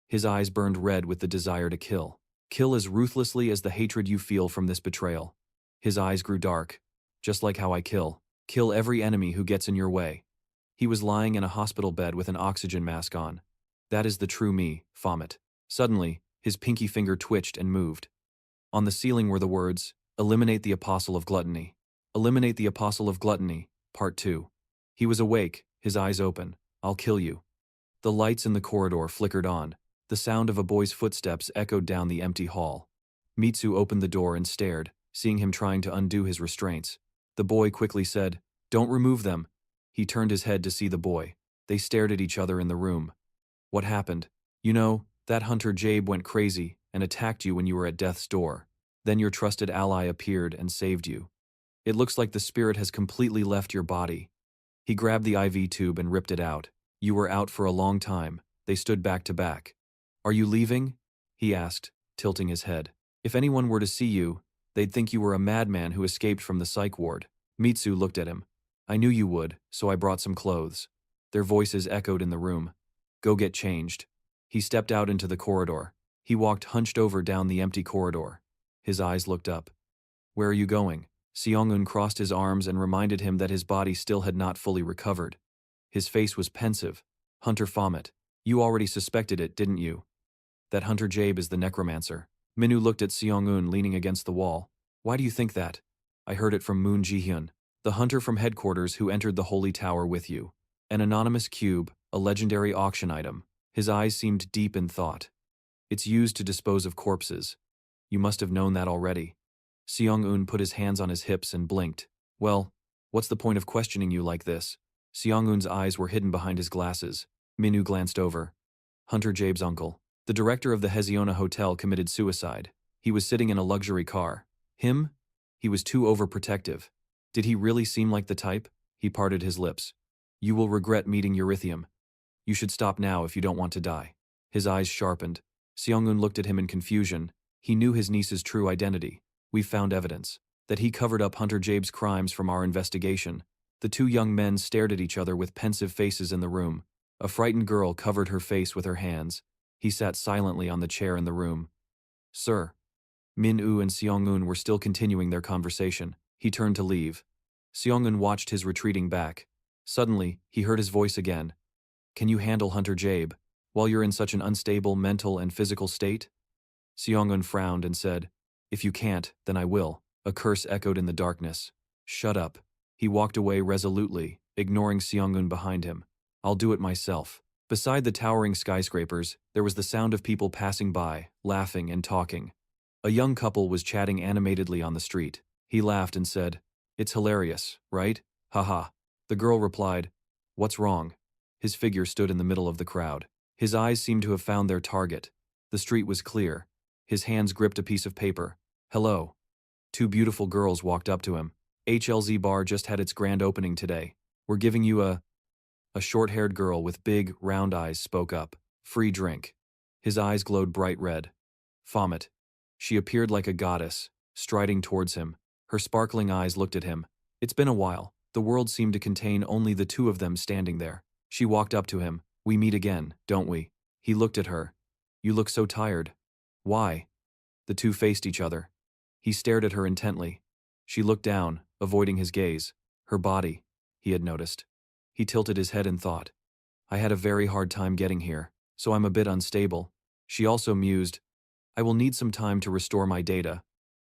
His eyes burned red with the desire to kill. Kill as ruthlessly as the hatred you feel from this betrayal. His eyes grew dark. Just like how I kill. Kill every enemy who gets in your way. He was lying in a hospital bed with an oxygen mask on. That is the true me, Baphomet. Suddenly, his pinky finger twitched and moved. On the ceiling were the words, "Eliminate the Apostle of Gluttony. Eliminate the Apostle of Gluttony, Part 2. He was awake, his eyes open. I'll kill you. The lights in the corridor flickered on. The sound of a boy's footsteps echoed down the empty hall. Mitsu opened the door and stared, seeing him trying to undo his restraints. The boy quickly said, "Don't remove them." He turned his head to see the boy. They stared at each other in the room. "What happened?" "You know, that hunter Jabe went crazy and attacked you when you were at death's door. Then your trusted ally appeared and saved you. It looks like the spirit has completely left your body." He grabbed the IV tube and ripped it out. "You were out for a long time." They stood back to back. "Are you leaving?" he asked, tilting his head. "If anyone were to see you, they'd think you were a madman who escaped from the psych ward." Mitsu looked at him. "I knew you would, so I brought some clothes." Their voices echoed in the room. "Go get changed." He stepped out into the corridor. He walked hunched over down the empty corridor. His eyes looked up. "Where are you going?" Seong-un crossed his arms and reminded him that his body still had not fully recovered. His face was pensive. "Hunter Baphomet, you already suspected it, didn't you? That Hunter Jabe is the necromancer." Minwoo looked at Seong-un leaning against the wall. "Why do you think that?" "I heard it from Moon Ji-hyun, the hunter from headquarters who entered the Holy Tower with you. An anonymous cube, a legendary auction item." His eyes seemed deep in thought. "It's used to dispose of corpses. You must have known that already." Seong-un put his hands on his hips and blinked. "Well, what's the point of questioning you like this?" Seong-un's eyes were hidden behind his glasses. Minwoo glanced over. "Hunter Jabe's uncle. The director of the Hesiona Hotel committed suicide. He was sitting in a luxury car. Him? He was too overprotective. Did he really seem like the type?" He parted his lips. "You will regret meeting Eurythium. You should stop now if you don't want to die." His eyes sharpened. Seong-un looked at him in confusion. He knew his niece's true identity. "We've found evidence that he covered up Hunter Jabe's crimes from our investigation." The two young men stared at each other with pensive faces in the room. A frightened girl covered her face with her hands. He sat silently on the chair in the room. "Sir." Minwoo and Seong-un were still continuing their conversation. He turned to leave. Seong-un watched his retreating back. Suddenly, he heard his voice again. "Can you handle Hunter Jabe while you're in such an unstable mental and physical state?" Seong-un frowned and said, "If you can't, then I will." A curse echoed in the darkness. "Shut up." He walked away resolutely, ignoring Seong-un behind him. "I'll do it myself." Beside the towering skyscrapers, there was the sound of people passing by, laughing and talking. A young couple was chatting animatedly on the street. He laughed and said, "It's hilarious, right? Haha." The girl replied, "What's wrong?" His figure stood in the middle of the crowd. His eyes seemed to have found their target. The street was clear. His hands gripped a piece of paper. "Hello." Two beautiful girls walked up to him. "HLZ Bar just had its grand opening today. We're giving you a short-haired girl with big, round eyes spoke up. "Free drink." His eyes glowed bright red. "Baphomet." She appeared like a goddess, striding towards him. Her sparkling eyes looked at him. It's been a while. The world seemed to contain only the two of them standing there. She walked up to him. "We meet again, don't we?" He looked at her. "You look so tired." "Why?" The two faced each other. He stared at her intently. She looked down, avoiding his gaze. Her body, he had noticed. He tilted his head in thought. "I had a very hard time getting here, so I'm a bit unstable." She also mused, "I will need some time to restore my data."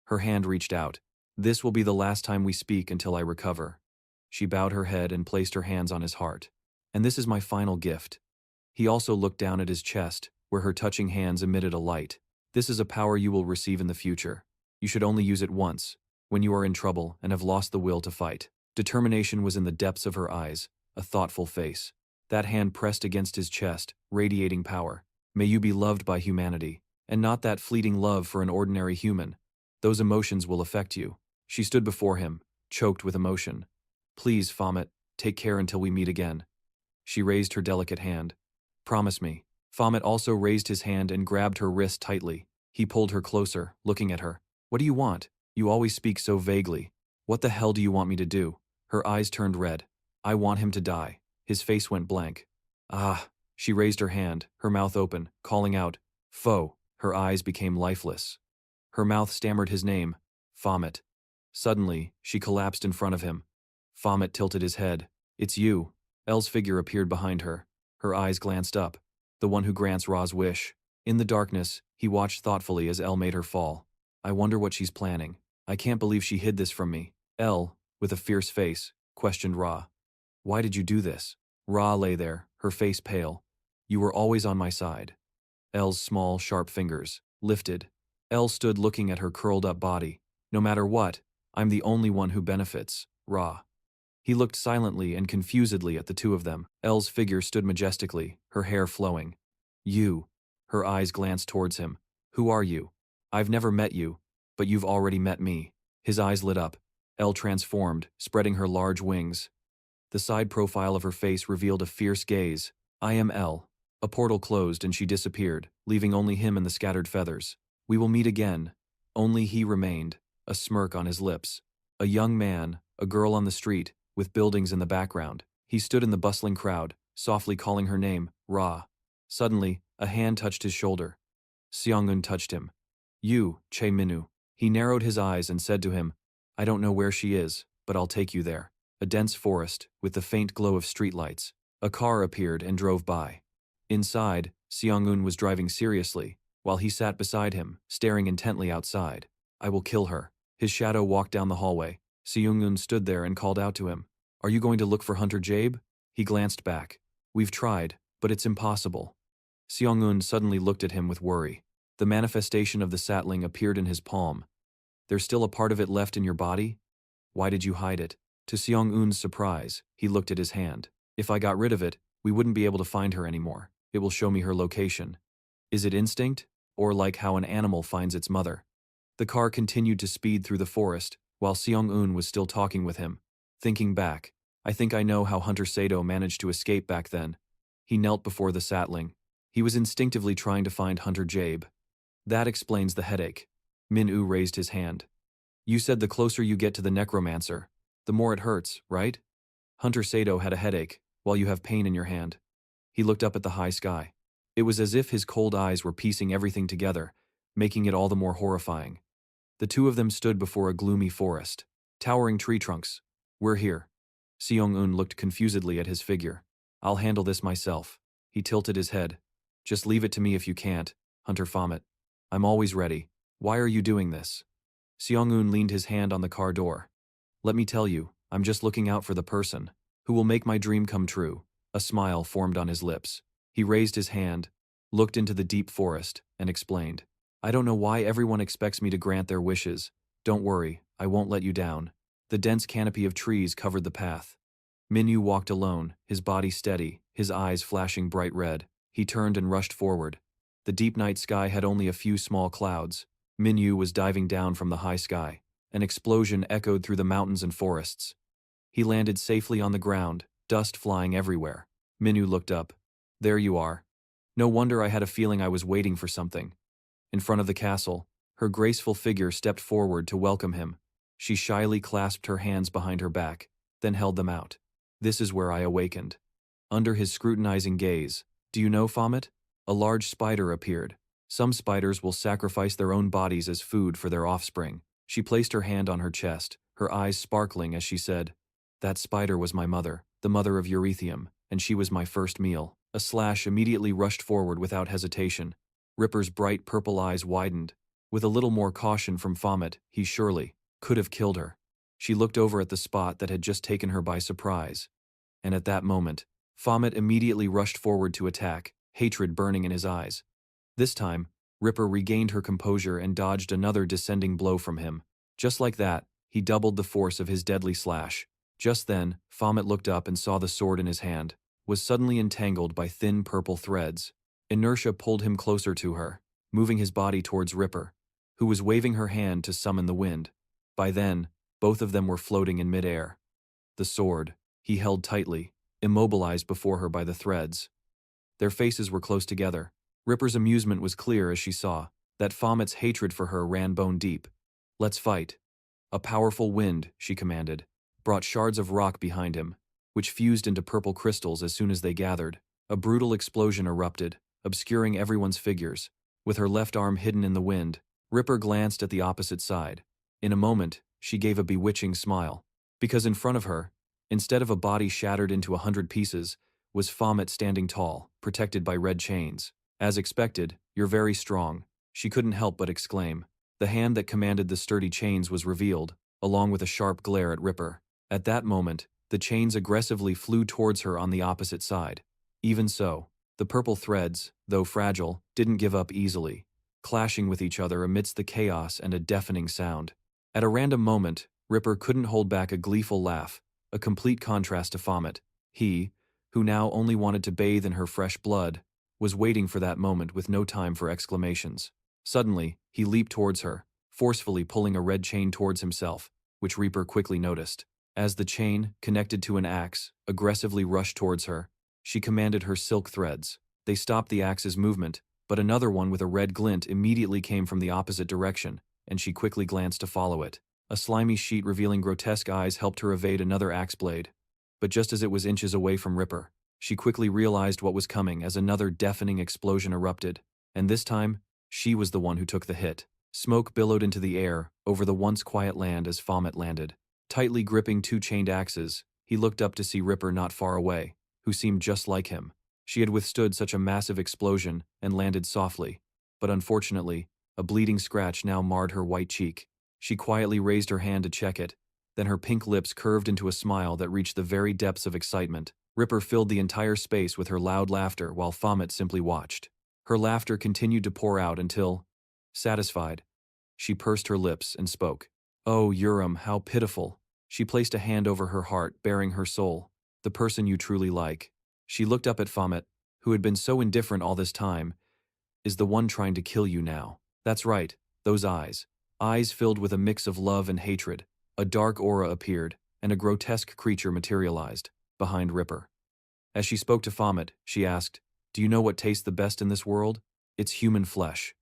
Her hand reached out. "This will be the last time we speak until I recover." She bowed her head and placed her hands on his heart. "And this is my final gift." He also looked down at his chest, where her touching hands emitted a light. "This is a power you will receive in the future. You should only use it once, when you are in trouble and have lost the will to fight." Determination was in the depths of her eyes, a thoughtful face. That hand pressed against his chest, radiating power. "May you be loved by humanity, and not that fleeting love for an ordinary human. Those emotions will affect you." She stood before him, choked with emotion. "Please, Baphomet, take care until we meet again." She raised her delicate hand. "Promise me." Baphomet also raised his hand and grabbed her wrist tightly. He pulled her closer, looking at her. "What do you want? You always speak so vaguely. What the hell do you want me to do?" Her eyes turned red. "I want him to die." His face went blank. "Ah." She raised her hand, her mouth open, calling out, "Foe." Her eyes became lifeless. Her mouth stammered his name, Baphomet. Suddenly, she collapsed in front of him. Baphomet tilted his head. "It's you." Elle's figure appeared behind her. Her eyes glanced up. the one who grants Ra's wish. In the darkness, he watched thoughtfully as El made her fall. I wonder what she's planning. I can't believe she hid this from me. El, with a fierce face, questioned Ra. Why did you do this? Ra lay there, her face pale. You were always on my side. El's small, sharp fingers lifted. El stood looking at her curled-up body. No matter what, I'm the only one who benefits, Ra. He looked silently and confusedly at the two of them. El's figure stood majestically, her hair flowing. You. Her eyes glanced towards him. Who are you? I've never met you, but you've already met me. His eyes lit up. El transformed, spreading her large wings. The side profile of her face revealed a fierce gaze. I am El. A portal closed and she disappeared, leaving only him and the scattered feathers. We will meet again. Only he remained, a smirk on his lips. A young man, a girl on the street, with buildings in the background. He stood in the bustling crowd, softly calling her name, Ra. Suddenly, a hand touched his shoulder. Seong-eun touched him. You, Che Minu. He narrowed his eyes and said to him, I don't know where she is, but I'll take you there. A dense forest, with the faint glow of streetlights. A car appeared and drove by. Inside, Seong-eun was driving seriously, while he sat beside him, staring intently outside. I will kill her. His shadow walked down the hallway. Seong-eun stood there and called out to him. Are you going to look for Hunter Jabe? He glanced back. We've tried, but it's impossible. Seong-eun suddenly looked at him with worry. The manifestation of the satling appeared in his palm. There's still a part of it left in your body? Why did you hide it? To Seong-eun's surprise, he looked at his hand. If I got rid of it, we wouldn't be able to find her anymore. It will show me her location. Is it instinct? Or like how an animal finds its mother? The car continued to speed through the forest, while Seong-eun was still talking with him. Thinking back, I think I know how Hunter Sato managed to escape back then. He knelt before the satling. He was instinctively trying to find Hunter Jabe. That explains the headache. Min-woo raised his hand. You said the closer you get to the necromancer, the more it hurts, right? Hunter Sato had a headache, while you have pain in your hand. He looked up at the high sky. It was as if his cold eyes were piecing everything together, making it all the more horrifying. The two of them stood before a gloomy forest. Towering tree trunks. We're here. Seong-eun looked confusedly at his figure. I'll handle this myself. He tilted his head. Just leave it to me if you can't, Hunter Baphomet. I'm always ready. Why are you doing this? Seong-eun leaned his hand on the car door. Let me tell you, I'm just looking out for the person who will make my dream come true. A smile formed on his lips. He raised his hand, looked into the deep forest, and explained. I don't know why everyone expects me to grant their wishes. Don't worry, I won't let you down. The dense canopy of trees covered the path. Min-woo walked alone, his body steady, his eyes flashing bright red. He turned and rushed forward. The deep night sky had only a few small clouds. Min-woo was diving down from the high sky. An explosion echoed through the mountains and forests. He landed safely on the ground, dust flying everywhere. Min-woo looked up. There you are. No wonder I had a feeling I was waiting for something. In front of the castle, her graceful figure stepped forward to welcome him. She shyly clasped her hands behind her back, then held them out. This is where I awakened. Under his scrutinizing gaze, do you know, Baphomet? A large spider appeared. Some spiders will sacrifice their own bodies as food for their offspring. She placed her hand on her chest, her eyes sparkling as she said, That spider was my mother, the mother of Eurythium, and she was my first meal. A slash immediately rushed forward without hesitation. Ripper's bright purple eyes widened. With a little more caution from Baphomet, he surely could have killed her. She looked over at the spot that had just taken her by surprise. And at that moment, Baphomet immediately rushed forward to attack, hatred burning in his eyes. This time, Ripper regained her composure and dodged another descending blow from him. Just like that, he doubled the force of his deadly slash. Just then, Baphomet looked up and saw the sword in his hand was suddenly entangled by thin purple threads. Inertia pulled him closer to her, moving his body towards Ripper, who was waving her hand to summon the wind. By then, both of them were floating in midair. The sword, he held tightly, immobilized before her by the threads. Their faces were close together. Ripper's amusement was clear as she saw that Baphomet's hatred for her ran bone deep. Let's fight. A powerful wind, she commanded, brought shards of rock behind him, which fused into purple crystals as soon as they gathered. A brutal explosion erupted, obscuring everyone's figures. With her left arm hidden in the wind, Ripper glanced at the opposite side. In a moment, she gave a bewitching smile. Because in front of her, instead of a body shattered into 100 pieces, was Baphomet standing tall, protected by red chains. As expected, you're very strong, she couldn't help but exclaim. The hand that commanded the sturdy chains was revealed, along with a sharp glare at Ripper. At that moment, the chains aggressively flew towards her on the opposite side. Even so, the purple threads, though fragile, didn't give up easily, clashing with each other amidst the chaos and a deafening sound. At a random moment, Ripper couldn't hold back a gleeful laugh, a complete contrast to Baphomet. He, who now only wanted to bathe in her fresh blood, was waiting for that moment with no time for exclamations. Suddenly, he leaped towards her, forcefully pulling a red chain towards himself, which Reaper quickly noticed. As the chain, connected to an axe, aggressively rushed towards her, she commanded her silk threads. They stopped the axe's movement, but another one with a red glint immediately came from the opposite direction, and she quickly glanced to follow it. A slimy sheet revealing grotesque eyes helped her evade another axe blade. But just as it was inches away from Ripper, she quickly realized what was coming as another deafening explosion erupted, and this time, she was the one who took the hit. Smoke billowed into the air, over the once quiet land as Baphomet landed. Tightly gripping two chained axes, he looked up to see Ripper not far away, who seemed just like him. She had withstood such a massive explosion and landed softly, but unfortunately, a bleeding scratch now marred her white cheek. She quietly raised her hand to check it, then her pink lips curved into a smile that reached the very depths of excitement. Ripper filled the entire space with her loud laughter while Baphomet simply watched. Her laughter continued to pour out until, satisfied, she pursed her lips and spoke. "Oh, Urim, how pitiful." She placed a hand over her heart, baring her soul. "The person you truly like." She looked up at Baphomet, who had been so indifferent all this time, "is the one trying to kill you now." That's right, those eyes. Eyes filled with a mix of love and hatred. A dark aura appeared, and a grotesque creature materialized, behind Ripper. As she spoke to Baphomet, she asked, "Do you know what tastes the best in this world? It's human flesh.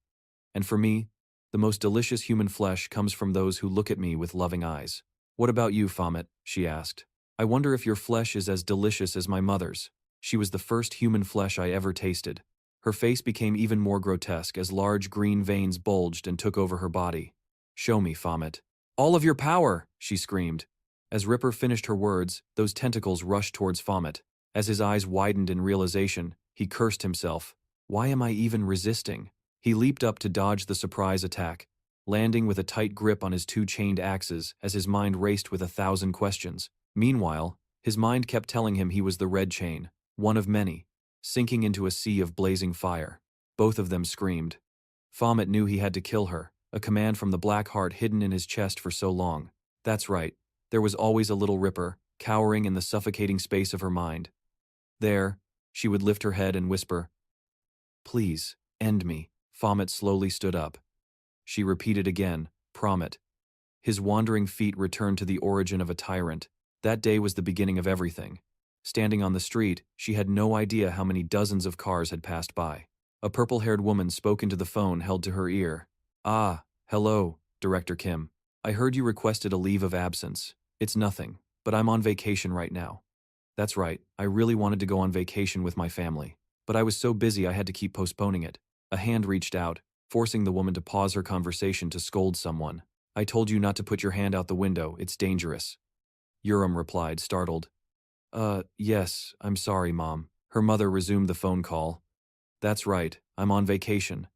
And for me, the most delicious human flesh comes from those who look at me with loving eyes." "What about you, Baphomet?" she asked. "I wonder if your flesh is as delicious as my mother's." She was the first human flesh I ever tasted. Her face became even more grotesque as large green veins bulged and took over her body. "Show me, Baphomet." "All of your power!" she screamed. As Ripper finished her words, those tentacles rushed towards Baphomet. As his eyes widened in realization, he cursed himself. "Why am I even resisting?" He leaped up to dodge the surprise attack, landing with a tight grip on his two chained axes as his mind raced with 1,000 questions. Meanwhile, his mind kept telling him he was the red chain, one of many, sinking into a sea of blazing fire. Both of them screamed. Baphomet knew he had to kill her, a command from the black heart hidden in his chest for so long. That's right, there was always a little Ripper, cowering in the suffocating space of her mind. There, she would lift her head and whisper, "Please, end me." Baphomet slowly stood up. She repeated again, "Promet." His wandering feet returned to the origin of a tyrant. That day was the beginning of everything. Standing on the street, she had no idea how many dozens of cars had passed by. A purple-haired woman spoke into the phone held to her ear. "Ah, hello, Director Kim. I heard you requested a leave of absence. It's nothing, but I'm on vacation right now." "That's right, I really wanted to go on vacation with my family, but I was so busy I had to keep postponing it." A hand reached out, forcing the woman to pause her conversation to scold someone. "I told you not to put your hand out the window, it's dangerous." Urim replied, startled. Yes, I'm sorry, Mom." Her mother resumed the phone call. "That's right, I'm on vacation.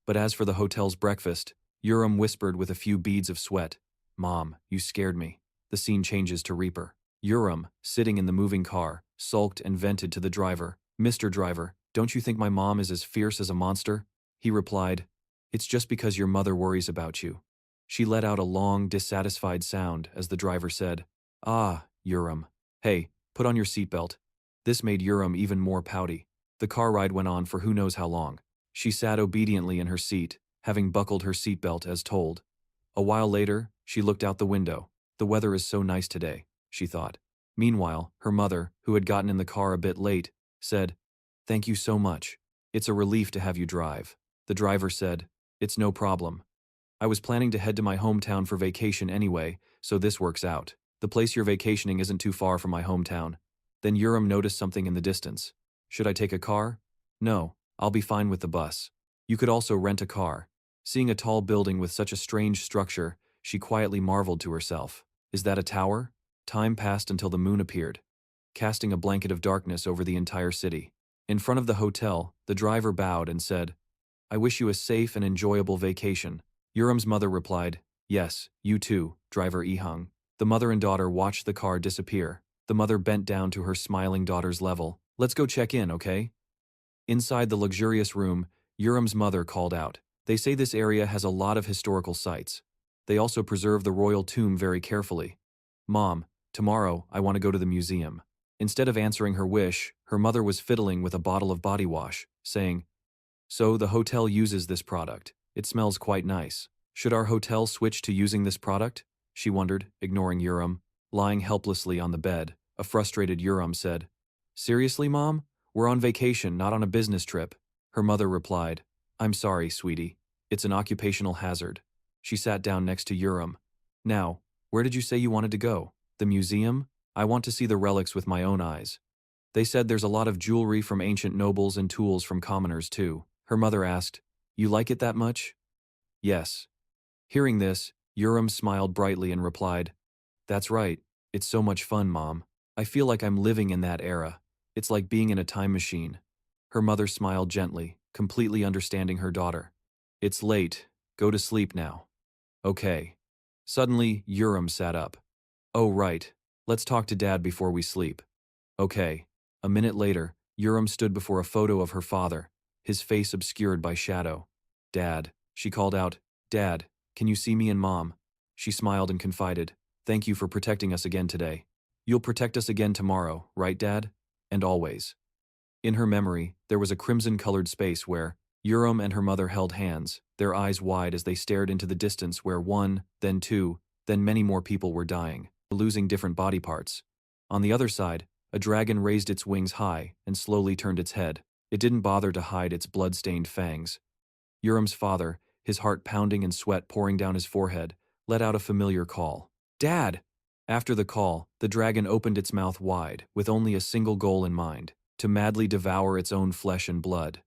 But as for the hotel's breakfast," Urim whispered with a few beads of sweat. "Mom, you scared me." The scene changes to Reaper. Urim, sitting in the moving car, sulked and vented to the driver. "Mr. Driver, don't you think my mom is as fierce as a monster?" He replied, "It's just because your mother worries about you." She let out a long, dissatisfied sound as the driver said, "Ah, Urim. Hey, put on your seatbelt." This made Urim even more pouty. The car ride went on for who knows how long. She sat obediently in her seat, having buckled her seatbelt as told. A while later, she looked out the window. The weather is so nice today, she thought. Meanwhile, her mother, who had gotten in the car a bit late, said, "Thank you so much. It's a relief to have you drive." The driver said, "It's no problem. I was planning to head to my hometown for vacation anyway, so this works out. The place you're vacationing isn't too far from my hometown." Then Urim noticed something in the distance. "Should I take a car?" "No, I'll be fine with the bus. You could also rent a car." Seeing a tall building with such a strange structure, she quietly marveled to herself. Is that a tower? Time passed until the moon appeared, casting a blanket of darkness over the entire city. In front of the hotel, the driver bowed and said, "I wish you a safe and enjoyable vacation." Urim's mother replied, "Yes, you too, driver Ihung." The mother and daughter watched the car disappear. The mother bent down to her smiling daughter's level. "Let's go check in, okay?" Inside the luxurious room, Urim's mother called out, "They say this area has a lot of historical sites. They also preserve the royal tomb very carefully. Mom, tomorrow I want to go to the museum." Instead of answering her wish, her mother was fiddling with a bottle of body wash, saying, "So the hotel uses this product. It smells quite nice. Should our hotel switch to using this product?" she wondered, ignoring Urim. Lying helplessly on the bed, a frustrated Urim said, "Seriously, Mom? We're on vacation, not on a business trip." Her mother replied, "I'm sorry, sweetie. It's an occupational hazard." She sat down next to Urim. "Now, where did you say you wanted to go? The museum? I want to see the relics with my own eyes." They said there's a lot of jewelry from ancient nobles and tools from commoners too. Her mother asked, "You like it that much?" "Yes." Hearing this, Urim smiled brightly and replied, "That's right. It's so much fun, Mom. I feel like I'm living in that era. It's like being in a time machine." Her mother smiled gently, completely understanding her daughter. "It's late. Go to sleep now." "Okay." Suddenly, Urim sat up. "Oh right. Let's talk to Dad before we sleep." "Okay." A minute later, Urim stood before a photo of her father, his face obscured by shadow. "Dad," she called out, "Dad, can you see me and Mom?" She smiled and confided, "Thank you for protecting us again today. You'll protect us again tomorrow, right, Dad? And always." In her memory, there was a crimson-colored space where Urim and her mother held hands, their eyes wide as they stared into the distance where one, then two, then many more people were dying, losing different body parts. On the other side, a dragon raised its wings high and slowly turned its head. It didn't bother to hide its blood-stained fangs. Urim's father, his heart pounding and sweat pouring down his forehead, let out a familiar call. "Dad!" After the call, the dragon opened its mouth wide, with only a single goal in mind: to madly devour its own flesh and blood.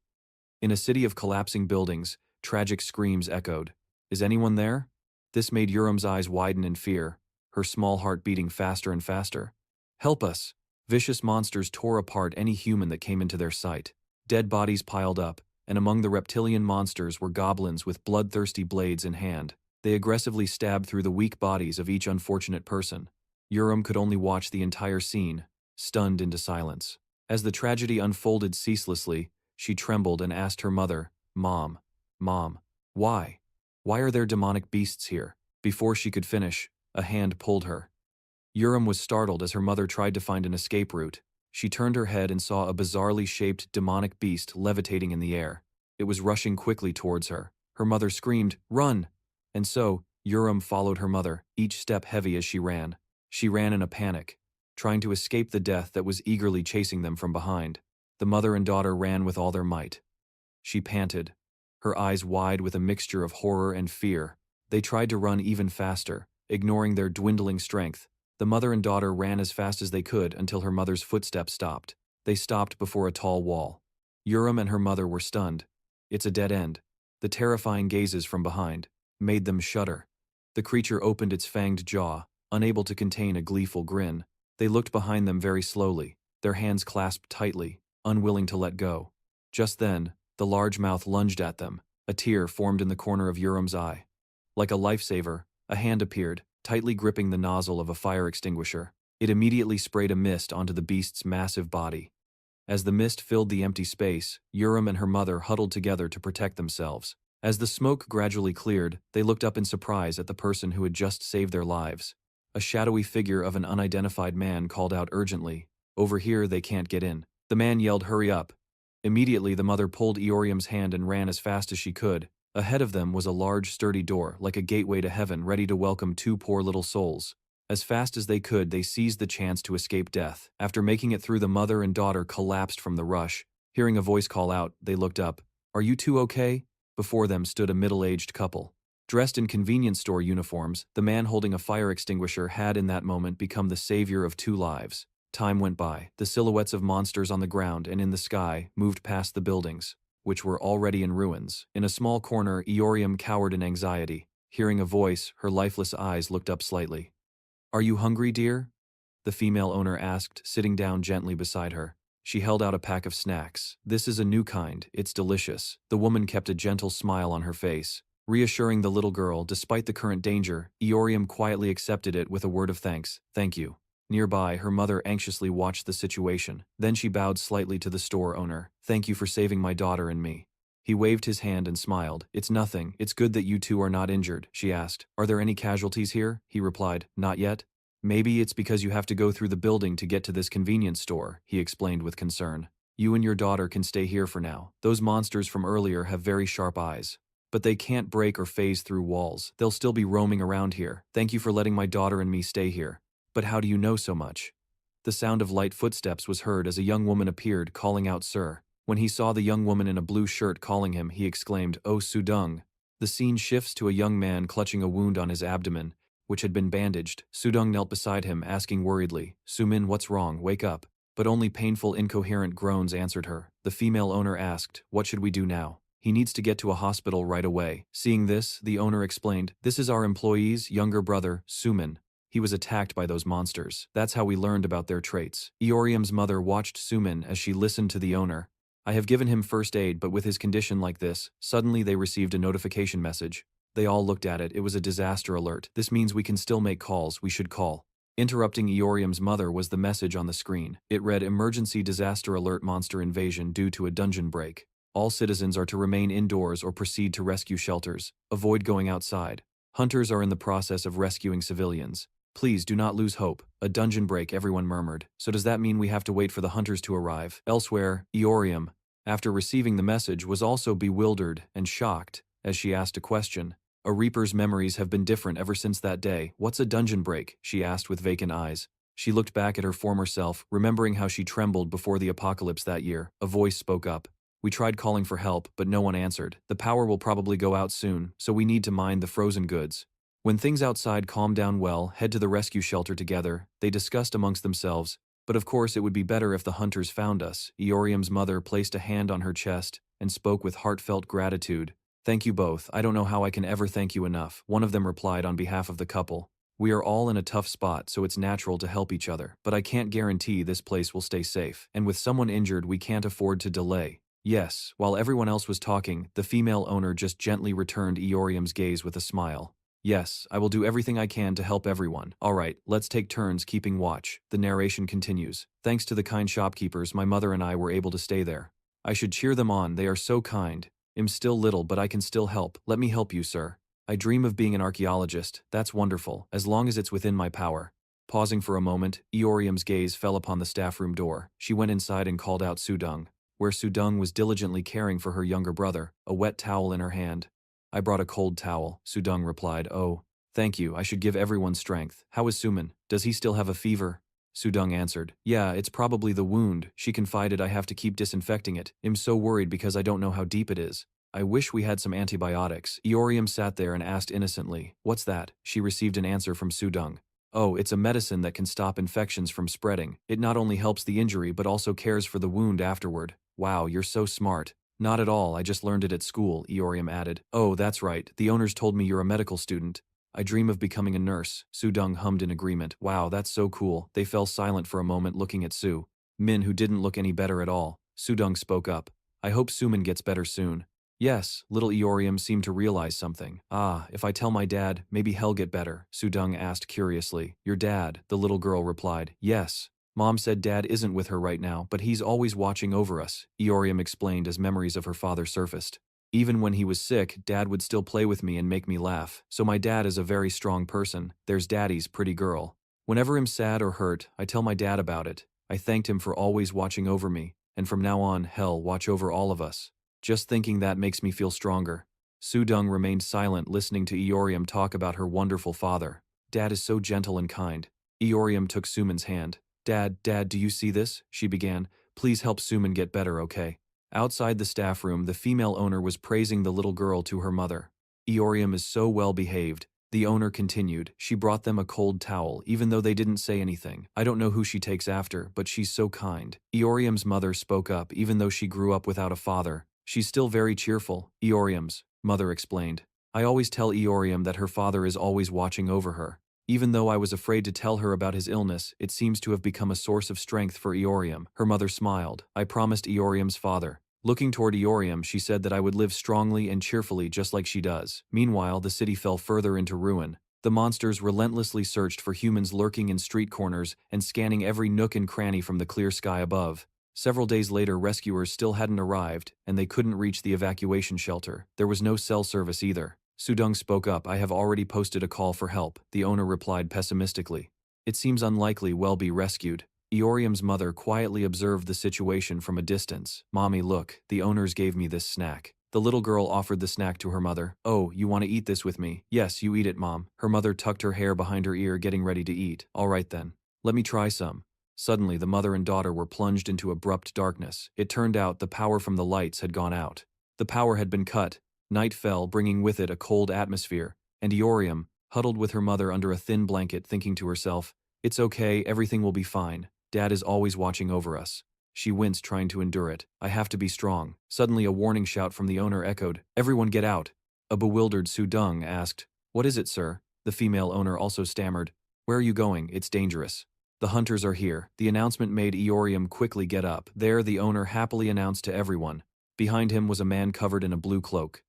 In a city of collapsing buildings, tragic screams echoed. "Is anyone there?" This made Urim's eyes widen in fear, her small heart beating faster and faster. "Help us!" Vicious monsters tore apart any human that came into their sight. Dead bodies piled up, and among the reptilian monsters were goblins with bloodthirsty blades in hand. They aggressively stabbed through the weak bodies of each unfortunate person. Urim could only watch the entire scene, stunned into silence. As the tragedy unfolded ceaselessly, she trembled and asked her mother, Mom, why? Why are there demonic beasts here?" Before she could finish, a hand pulled her. Urim was startled as her mother tried to find an escape route. She turned her head and saw a bizarrely shaped demonic beast levitating in the air. It was rushing quickly towards her. Her mother screamed, "Run!" And so, Urim followed her mother, each step heavy as she ran. She ran in a panic, trying to escape the death that was eagerly chasing them from behind. The mother and daughter ran with all their might. She panted, her eyes wide with a mixture of horror and fear. They tried to run even faster, ignoring their dwindling strength. The mother and daughter ran as fast as they could until her mother's footsteps stopped. They stopped before a tall wall. Urim and her mother were stunned. "It's a dead end." The terrifying gazes from behind made them shudder. The creature opened its fanged jaw, unable to contain a gleeful grin. They looked behind them very slowly, their hands clasped tightly, unwilling to let go. Just then, the large mouth lunged at them. A tear formed in the corner of Urim's eye. Like a lifesaver, a hand appeared, tightly gripping the nozzle of a fire extinguisher. It immediately sprayed a mist onto the beast's massive body. As the mist filled the empty space, Urim and her mother huddled together to protect themselves. As the smoke gradually cleared, they looked up in surprise at the person who had just saved their lives. A shadowy figure of an unidentified man called out urgently, "Over here, they can't get in." The man yelled, "Hurry up." Immediately the mother pulled Eorium's hand and ran as fast as she could. Ahead of them was a large, sturdy door, like a gateway to heaven, ready to welcome two poor little souls. As fast as they could, they seized the chance to escape death. After making it through, the mother and daughter collapsed from the rush. Hearing a voice call out, they looked up. "Are you two okay?" Before them stood a middle-aged couple. Dressed in convenience store uniforms, the man holding a fire extinguisher had in that moment become the savior of two lives. Time went by. The silhouettes of monsters on the ground and in the sky moved past the buildings, which were already in ruins. In a small corner, Eorium cowered in anxiety. Hearing a voice, her lifeless eyes looked up slightly. "Are you hungry, dear?" the female owner asked, sitting down gently beside her. She held out a pack of snacks. This is a new kind, it's delicious. The woman kept a gentle smile on her face, reassuring the little girl. Despite the current danger, Eorium quietly accepted it with a word of thanks. Thank you. Nearby, her mother anxiously watched the situation. Then she bowed slightly to the store owner. Thank you for saving my daughter and me. He waved his hand and smiled. It's nothing. It's good that you two are not injured, she asked. Are there any casualties here? He replied. Not yet. Maybe it's because you have to go through the building to get to this convenience store, he explained with concern. You and your daughter can stay here for now. Those monsters from earlier have very sharp eyes. But they can't break or phase through walls. They'll still be roaming around here. Thank you for letting my daughter and me stay here. But how do you know so much? The sound of light footsteps was heard as a young woman appeared, calling out, Sir. When he saw the young woman in a blue shirt calling him, he exclaimed, Oh Sudong. The scene shifts to a young man clutching a wound on his abdomen, which had been bandaged. Sudong knelt beside him, asking worriedly, Sumin, what's wrong? Wake up. But only painful, incoherent groans answered her. The female owner asked, What should we do now? He needs to get to a hospital right away. Seeing this, the owner explained, This is our employee's younger brother, Sumin. He was attacked by those monsters. That's how we learned about their traits. Eorium's mother watched Sumin as she listened to the owner. I have given him first aid, but with his condition like this, suddenly they received a notification message. They all looked at it. It was a disaster alert. This means we can still make calls. We should call. Interrupting Eorium's mother was the message on the screen. It read, Emergency disaster alert, monster invasion due to a dungeon break. All citizens are to remain indoors or proceed to rescue shelters. Avoid going outside. Hunters are in the process of rescuing civilians. Please do not lose hope. A dungeon break, everyone murmured. So does that mean we have to wait for the hunters to arrive? Elsewhere, Eorium, after receiving the message, was also bewildered and shocked as she asked a question. A Reaper's memories have been different ever since that day. What's a dungeon break? She asked with vacant eyes. She looked back at her former self, remembering how she trembled before the apocalypse that year. A voice spoke up. We tried calling for help, but no one answered. The power will probably go out soon, so we need to mine the frozen goods. When things outside calmed down, well, head to the rescue shelter together, they discussed amongst themselves. But of course it would be better if the hunters found us. Eorium's mother placed a hand on her chest and spoke with heartfelt gratitude. Thank you both. I don't know how I can ever thank you enough. One of them replied on behalf of the couple. We are all in a tough spot, so it's natural to help each other. But I can't guarantee this place will stay safe. And with someone injured, we can't afford to delay. Yes, while everyone else was talking, the female owner just gently returned Eorium's gaze with a smile. Yes, I will do everything I can to help everyone. Alright, let's take turns keeping watch. The narration continues. Thanks to the kind shopkeepers, my mother and I were able to stay there. I should cheer them on, they are so kind. I'm still little, but I can still help. Let me help you, sir. I dream of being an archaeologist. That's wonderful, as long as it's within my power. Pausing for a moment, Eorium's gaze fell upon the staff room door. She went inside and called out Sudong, where Sudong was diligently caring for her younger brother, a wet towel in her hand. I brought a cold towel, Sudong replied. Oh, thank you, I should give everyone strength. How is Sumin? Does he still have a fever? Sudong answered. Yeah, it's probably the wound. She confided I have to keep disinfecting it. I'm so worried because I don't know how deep it is. I wish we had some antibiotics. Eorium sat there and asked innocently, What's that? She received an answer from Sudong. Oh, it's a medicine that can stop infections from spreading. It not only helps the injury but also cares for the wound afterward. Wow, you're so smart. Not at all, I just learned it at school, Eorium added. Oh, that's right, the owners told me you're a medical student. I dream of becoming a nurse, Sudong hummed in agreement. Wow, that's so cool. They fell silent for a moment looking at Su Min, who didn't look any better at all. Sudong spoke up. I hope Sumin gets better soon. Yes, little Eorium seemed to realize something. Ah, if I tell my dad, maybe he'll get better, Sudong asked curiously. Your dad, the little girl replied. Yes. Mom said Dad isn't with her right now, but he's always watching over us, Eorium explained as memories of her father surfaced. Even when he was sick, Dad would still play with me and make me laugh. So my dad is a very strong person. There's Daddy's pretty girl. Whenever I'm sad or hurt, I tell my dad about it. I thanked him for always watching over me, and from now on, hell, watch over all of us. Just thinking that makes me feel stronger. Sudong remained silent, listening to Eorium talk about her wonderful father. Dad is so gentle and kind. Eorium took Sumin's hand. Dad, do you see this? She began. Please help Sumin get better, okay? Outside the staff room, the female owner was praising the little girl to her mother. Eorium is so well behaved. The owner continued. She brought them a cold towel, even though they didn't say anything. I don't know who she takes after, but she's so kind. Eorium's mother spoke up, even though she grew up without a father. She's still very cheerful, Eorium's mother explained. I always tell Eorium that her father is always watching over her. Even though I was afraid to tell her about his illness, it seems to have become a source of strength for Eorium. Her mother smiled. I promised Eorium's father. Looking toward Eorium, she said that I would live strongly and cheerfully just like she does. Meanwhile, the city fell further into ruin. The monsters relentlessly searched for humans lurking in street corners and scanning every nook and cranny from the clear sky above. Several days later, rescuers still hadn't arrived, and they couldn't reach the evacuation shelter. There was no cell service either. Sudong spoke up. I have already posted a call for help, the owner replied pessimistically. It seems unlikely we'll be rescued. Eorium's mother quietly observed the situation from a distance. Mommy, look, the owners gave me this snack. The little girl offered the snack to her mother. Oh, you want to eat this with me? Yes, you eat it, Mom. Her mother tucked her hair behind her ear, getting ready to eat. All right then. Let me try some. Suddenly, the mother and daughter were plunged into abrupt darkness. It turned out the power from the lights had gone out. The power had been cut. Night fell, bringing with it a cold atmosphere, and Eorium, huddled with her mother under a thin blanket, thinking to herself, "It's okay, everything will be fine. Dad is always watching over us." She winced, trying to endure it. I have to be strong. Suddenly a warning shout from the owner echoed, "Everyone get out." A bewildered Sudong asked, "What is it, sir?" The female owner also stammered, "Where are you going? It's dangerous." "The hunters are here." The announcement made Eorium quickly get up. There, the owner happily announced to everyone. Behind him was a man covered in a blue cloak.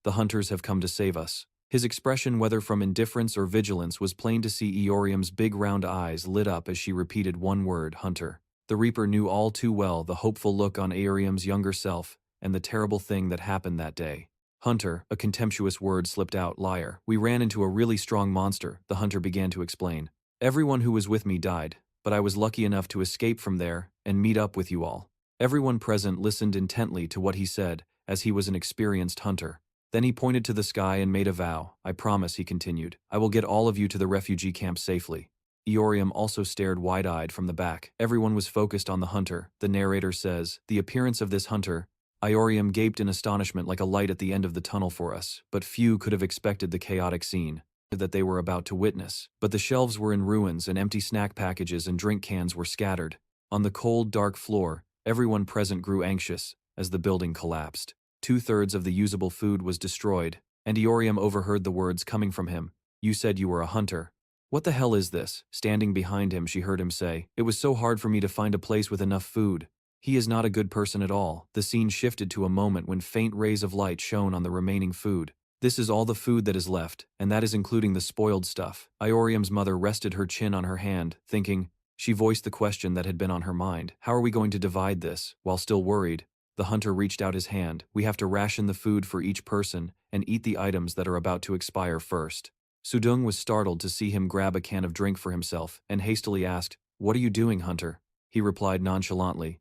"The hunters have come to save us." His expression, whether from indifference or vigilance, was plain to see. Eorium's big round eyes lit up as she repeated one word, hunter. The Reaper knew all too well the hopeful look on Eorium's younger self, and the terrible thing that happened that day. Hunter, a contemptuous word slipped out, liar. We ran into a really strong monster, the hunter began to explain. Everyone who was with me died, but I was lucky enough to escape from there and meet up with you all. Everyone present listened intently to what he said, as he was an experienced hunter. Then he pointed to the sky and made a vow. I promise, he continued, I will get all of you to the refugee camp safely. Eorium also stared wide-eyed from the back. Everyone was focused on the hunter. The narrator says, the appearance of this hunter. Eorium gaped in astonishment like a light at the end of the tunnel for us, but few could have expected the chaotic scene that they were about to witness. But the shelves were in ruins and empty snack packages and drink cans were scattered. On the cold, dark floor, everyone present grew anxious as the building collapsed. 2/3 of the usable food was destroyed, and Eorium overheard the words coming from him. You said you were a hunter. What the hell is this? Standing behind him, she heard him say, it was so hard for me to find a place with enough food. He is not a good person at all. The scene shifted to a moment when faint rays of light shone on the remaining food. This is all the food that is left, and that is including the spoiled stuff. Eorium's mother rested her chin on her hand, thinking. She voiced the question that had been on her mind. How are we going to divide this? While still worried, the hunter reached out his hand. We have to ration the food for each person and eat the items that are about to expire first. Sudong was startled to see him grab a can of drink for himself and hastily asked, What are you doing, hunter? He replied nonchalantly,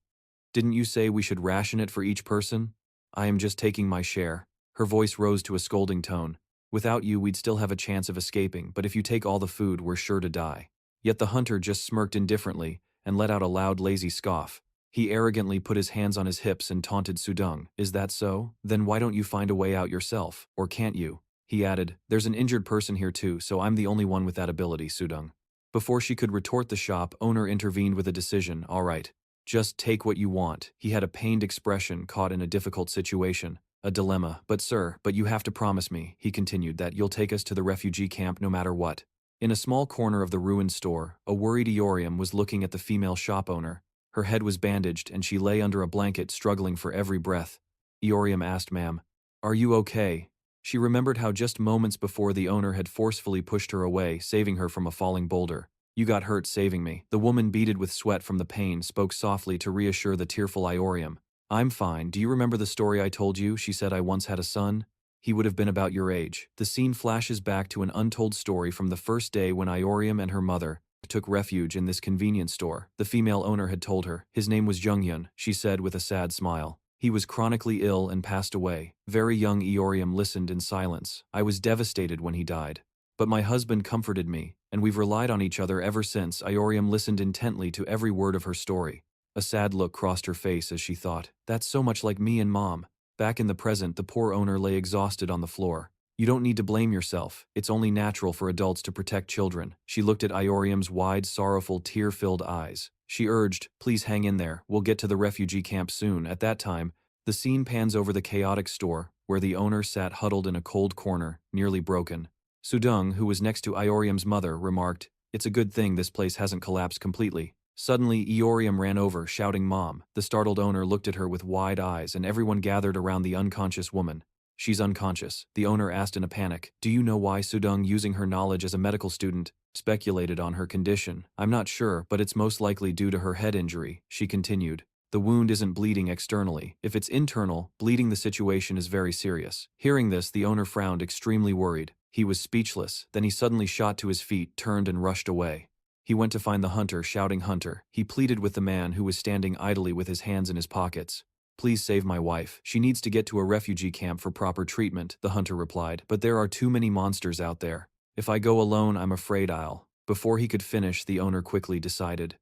Didn't you say we should ration it for each person? I am just taking my share. Her voice rose to a scolding tone. Without you, we'd still have a chance of escaping, but if you take all the food, we're sure to die. Yet the hunter just smirked indifferently and let out a loud, lazy scoff. He arrogantly put his hands on his hips and taunted Sudong. Is that so? Then why don't you find a way out yourself? Or can't you? He added, There's an injured person here too, so I'm the only one with that ability, Sudong. Before she could retort, the shop owner intervened with a decision. All right, just take what you want. He had a pained expression, caught in a difficult situation. A dilemma. But you have to promise me, he continued, that you'll take us to the refugee camp no matter what. In a small corner of the ruined store, a worried Eorium was looking at the female shop owner. Her head was bandaged and she lay under a blanket, struggling for every breath. Eorium asked, Ma'am, are you okay? She remembered how just moments before the owner had forcefully pushed her away, saving her from a falling boulder. You got hurt saving me. The woman, beaded with sweat from the pain, spoke softly to reassure the tearful Eorium. I'm fine. Do you remember the story I told you? She said, I once had a son. He would have been about your age. The scene flashes back to an untold story from the first day when Eorium and her mother took refuge in this convenience store. The female owner had told her. His name was Jungyun, she said with a sad smile. He was chronically ill and passed away. Very young Eorium listened in silence. I was devastated when he died. But my husband comforted me, and we've relied on each other ever since. Eorium listened intently to every word of her story. A sad look crossed her face as she thought, that's so much like me and Mom. Back in the present, the poor owner lay exhausted on the floor. You don't need to blame yourself. It's only natural for adults to protect children. She looked at Eorium's wide, sorrowful, tear-filled eyes. She urged, please hang in there. We'll get to the refugee camp soon. At that time, the scene pans over the chaotic store, where the owner sat huddled in a cold corner, nearly broken. Sudung, who was next to Iorium's mother, remarked, "It's a good thing this place hasn't collapsed completely." Suddenly, Iorium ran over, shouting "Mom." The startled owner looked at her with wide eyes and everyone gathered around the unconscious woman. "She's unconscious," the owner asked in a panic. "Do you know why?" Sudung, using her knowledge as a medical student, speculated on her condition. "I'm not sure, but it's most likely due to her head injury," she continued. "The wound isn't bleeding externally. If it's internal, bleeding, the situation is very serious." Hearing this, the owner frowned, extremely worried. He was speechless, then he suddenly shot to his feet, turned and rushed away. He went to find the hunter, shouting "Hunter." He pleaded with the man who was standing idly with his hands in his pockets. "Please save my wife. She needs to get to a refugee camp for proper treatment," the hunter replied. "But there are too many monsters out there. If I go alone, I'm afraid I'll—" Before he could finish, the owner quickly decided.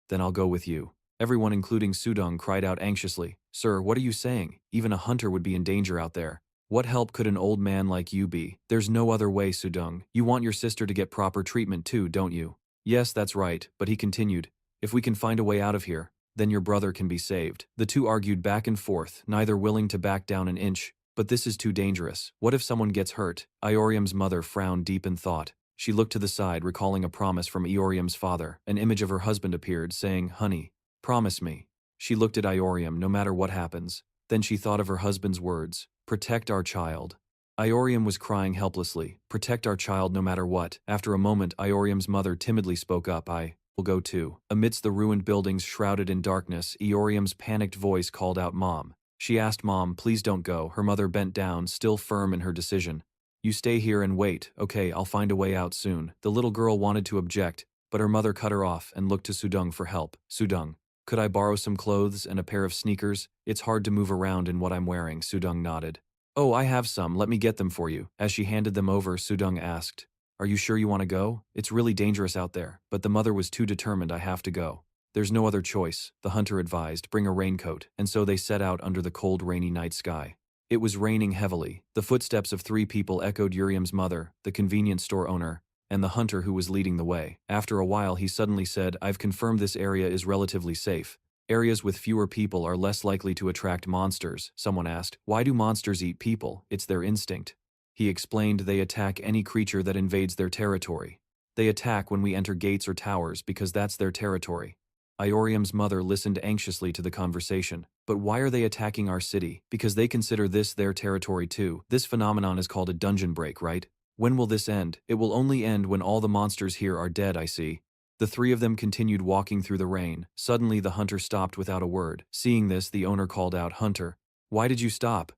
"Then I'll go with you." Everyone, including Sudung, cried out anxiously, "Sir, what are you saying? Even a hunter would be in danger out there. What help could an old man like you be?" "There's no other way, Sudung. You want your sister to get proper treatment too, don't you?" "Yes, that's right," but he continued, "if we can find a way out of here, then your brother can be saved." The two argued back and forth, neither willing to back down an inch. "But this is too dangerous. What if someone gets hurt?" Iorium's mother frowned deep in thought. She looked to the side, recalling a promise from Iorium's father. An image of her husband appeared, saying, "Honey, promise me." She looked at Iorium, "No matter what happens." Then she thought of her husband's words, "Protect our child." Iorium was crying helplessly, "Protect our child no matter what." After a moment, Iorium's mother timidly spoke up, "I will go too." Amidst the ruined buildings shrouded in darkness, Iorium's panicked voice called out, "Mom." She asked, "Mom, please don't go." Her mother bent down, still firm in her decision. "You stay here and wait. Okay, I'll find a way out soon." The little girl wanted to object, but her mother cut her off and looked to Sudung for help. "Sudung, could I borrow some clothes and a pair of sneakers? It's hard to move around in what I'm wearing." Sudung nodded. "Oh, I have some, let me get them for you." As she handed them over, Sudung asked, "Are you sure you want to go? It's really dangerous out there." But the mother was too determined. "I have to go." "There's no other choice," the hunter advised. "Bring a raincoat." And so they set out under the cold, rainy night sky. It was raining heavily. The footsteps of three people echoed: Urium's mother, the convenience store owner, and the hunter who was leading the way. After a while, he suddenly said, "I've confirmed this area is relatively safe. Areas with fewer people are less likely to attract monsters." Someone asked, "Why do monsters eat people?" "It's their instinct." He explained, "They attack any creature that invades their territory. They attack when we enter gates or towers because that's their territory." Iorium's mother listened anxiously to the conversation. "But why are they attacking our city?" "Because they consider this their territory too. This phenomenon is called a dungeon break, right? When will this end?" "It will only end when all the monsters here are dead, I see." The three of them continued walking through the rain. Suddenly, the hunter stopped without a word. Seeing this, the owner called out, "Hunter, why did you stop?"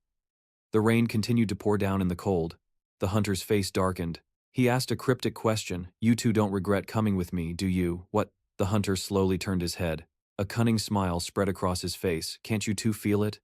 The rain continued to pour down in the cold. The hunter's face darkened. He asked a cryptic question, "You two don't regret coming with me, do you?" "What?" The hunter slowly turned his head. A cunning smile spread across his face. "Can't you two feel it?"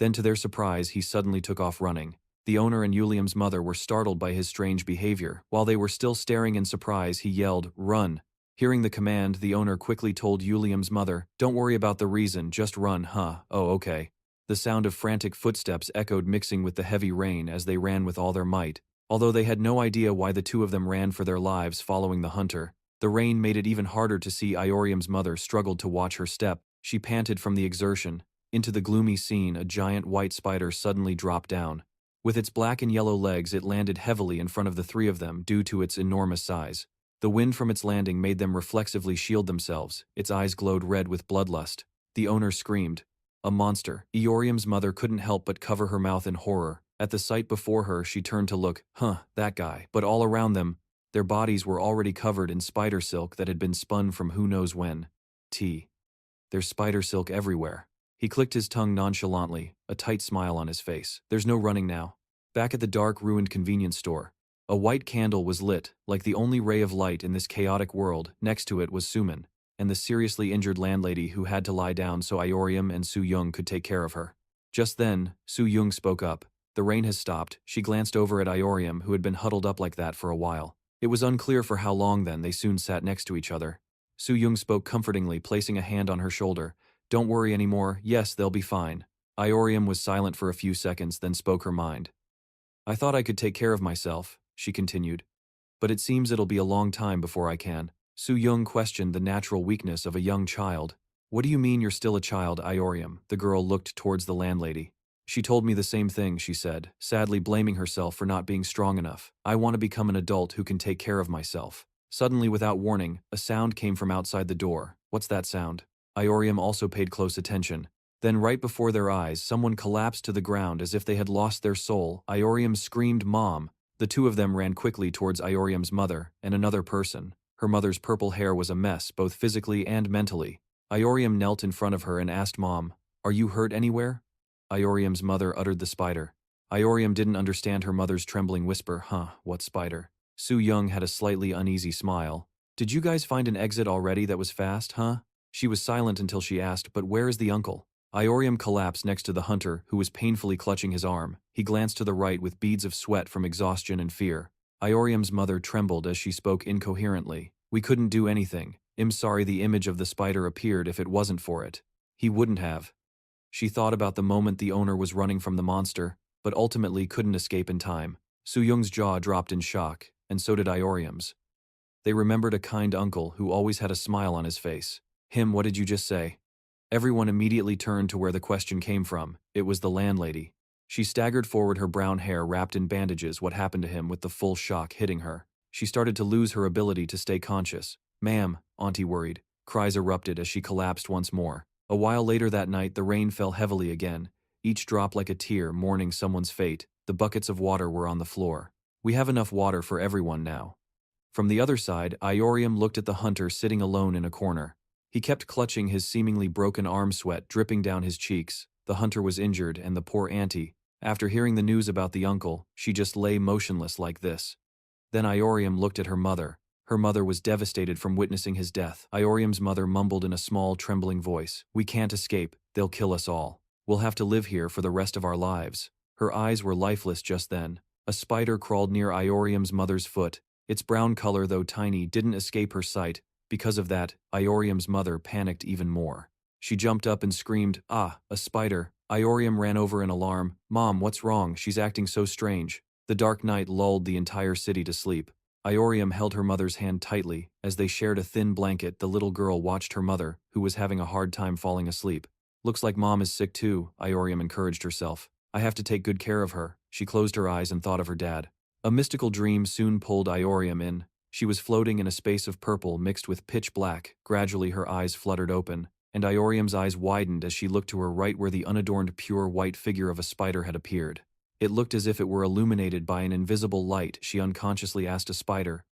Then, to their surprise, he suddenly took off running. The owner and Yuliam's mother were startled by his strange behavior. While they were still staring in surprise, he yelled, "Run!" Hearing the command, the owner quickly told Yuliam's mother, "Don't worry about the reason, just run, huh? Oh, okay." The sound of frantic footsteps echoed, mixing with the heavy rain as they ran with all their might. Although they had no idea why the two of them ran for their lives following the hunter, the rain made it even harder to see. Iorium's mother struggled to watch her step. She panted from the exertion. Into the gloomy scene, a giant white spider suddenly dropped down. With its black and yellow legs, it landed heavily in front of the three of them due to its enormous size. The wind from its landing made them reflexively shield themselves. Its eyes glowed red with bloodlust. The owner screamed, "A monster!" Iorium's mother couldn't help but cover her mouth in horror. At the sight before her, she turned to look. That guy. But all around them, their bodies were already covered in spider silk that had been spun from who knows when. There's spider silk everywhere. He clicked his tongue nonchalantly, a tight smile on his face. There's no running now. Back at the dark, ruined convenience store, a white candle was lit, like the only ray of light in this chaotic world. Next to it was Suman, and the seriously injured landlady who had to lie down so Iorium and Su Yung could take care of her. Just then, Su Yung spoke up. "The rain has stopped." She glanced over at Iorium, who had been huddled up like that for a while. It was unclear for how long. Then they soon sat next to each other. Su Yung spoke comfortingly, placing a hand on her shoulder. "Don't worry anymore. Yes, they'll be fine." Iorium was silent for a few seconds, then spoke her mind. "I thought I could take care of myself," she continued. "But it seems it'll be a long time before I can." Su Yung questioned the natural weakness of a young child. "What do you mean you're still a child, Iorium?" The girl looked towards the landlady. She told me the same thing, she said, sadly blaming herself for not being strong enough. I want to become an adult who can take care of myself. Suddenly, without warning, a sound came from outside the door. What's that sound? Iorium also paid close attention. Then right before their eyes, someone collapsed to the ground as if they had lost their soul. Iorium screamed, "Mom!" The two of them ran quickly towards Iorium's mother and another person. Her mother's purple hair was a mess, both physically and mentally. Iorium knelt in front of her and asked, "Mom, are you hurt anywhere?" Iorium's mother uttered the spider. Iorium didn't understand her mother's trembling whisper, "Huh, what spider?" Su Young had a slightly uneasy smile. "Did you guys find an exit already that was fast, huh?" She was silent until she asked, "But where is the uncle?" Iorium collapsed next to the hunter, who was painfully clutching his arm. He glanced to the right with beads of sweat from exhaustion and fear. Iorium's mother trembled as she spoke incoherently. "We couldn't do anything. I'm sorry the image of the spider appeared if it wasn't for it. He wouldn't have." She thought about the moment the owner was running from the monster, but ultimately couldn't escape in time. Su Young's jaw dropped in shock, and so did Iorium's. They remembered a kind uncle who always had a smile on his face. "Him, what did you just say?" Everyone immediately turned to where the question came from. It was the landlady. She staggered forward, her brown hair wrapped in bandages. What happened to him with the full shock hitting her? She started to lose her ability to stay conscious. "Ma'am," Auntie worried. Cries erupted as she collapsed once more. A while later that night, the rain fell heavily again, each drop like a tear mourning someone's fate. The buckets of water were on the floor. "We have enough water for everyone now." From the other side, Iorium looked at the hunter sitting alone in a corner. He kept clutching his seemingly broken arm, sweat dripping down his cheeks. The hunter was injured, and the poor auntie, after hearing the news about the uncle, she just lay motionless like this. Then Iorium looked at her mother. Her mother was devastated from witnessing his death. Iorium's mother mumbled in a small, trembling voice, "We can't escape. They'll kill us all. We'll have to live here for the rest of our lives." Her eyes were lifeless just then. A spider crawled near Iorium's mother's foot. Its brown color, though tiny, didn't escape her sight. Because of that, Iorium's mother panicked even more. She jumped up and screamed, "Ah, a spider." Iorium ran over in alarm. "Mom, what's wrong? She's acting so strange." The dark night lulled the entire city to sleep. Iorium held her mother's hand tightly. As they shared a thin blanket, the little girl watched her mother, who was having a hard time falling asleep. "Looks like Mom is sick too," Iorium encouraged herself. "I have to take good care of her." She closed her eyes and thought of her dad. A mystical dream soon pulled Iorium in. She was floating in a space of purple mixed with pitch black. Gradually her eyes fluttered open, and Iorium's eyes widened as she looked to her right, where the unadorned pure white figure of a spider had appeared. It looked as if it were illuminated by an invisible light. She unconsciously asked a spider.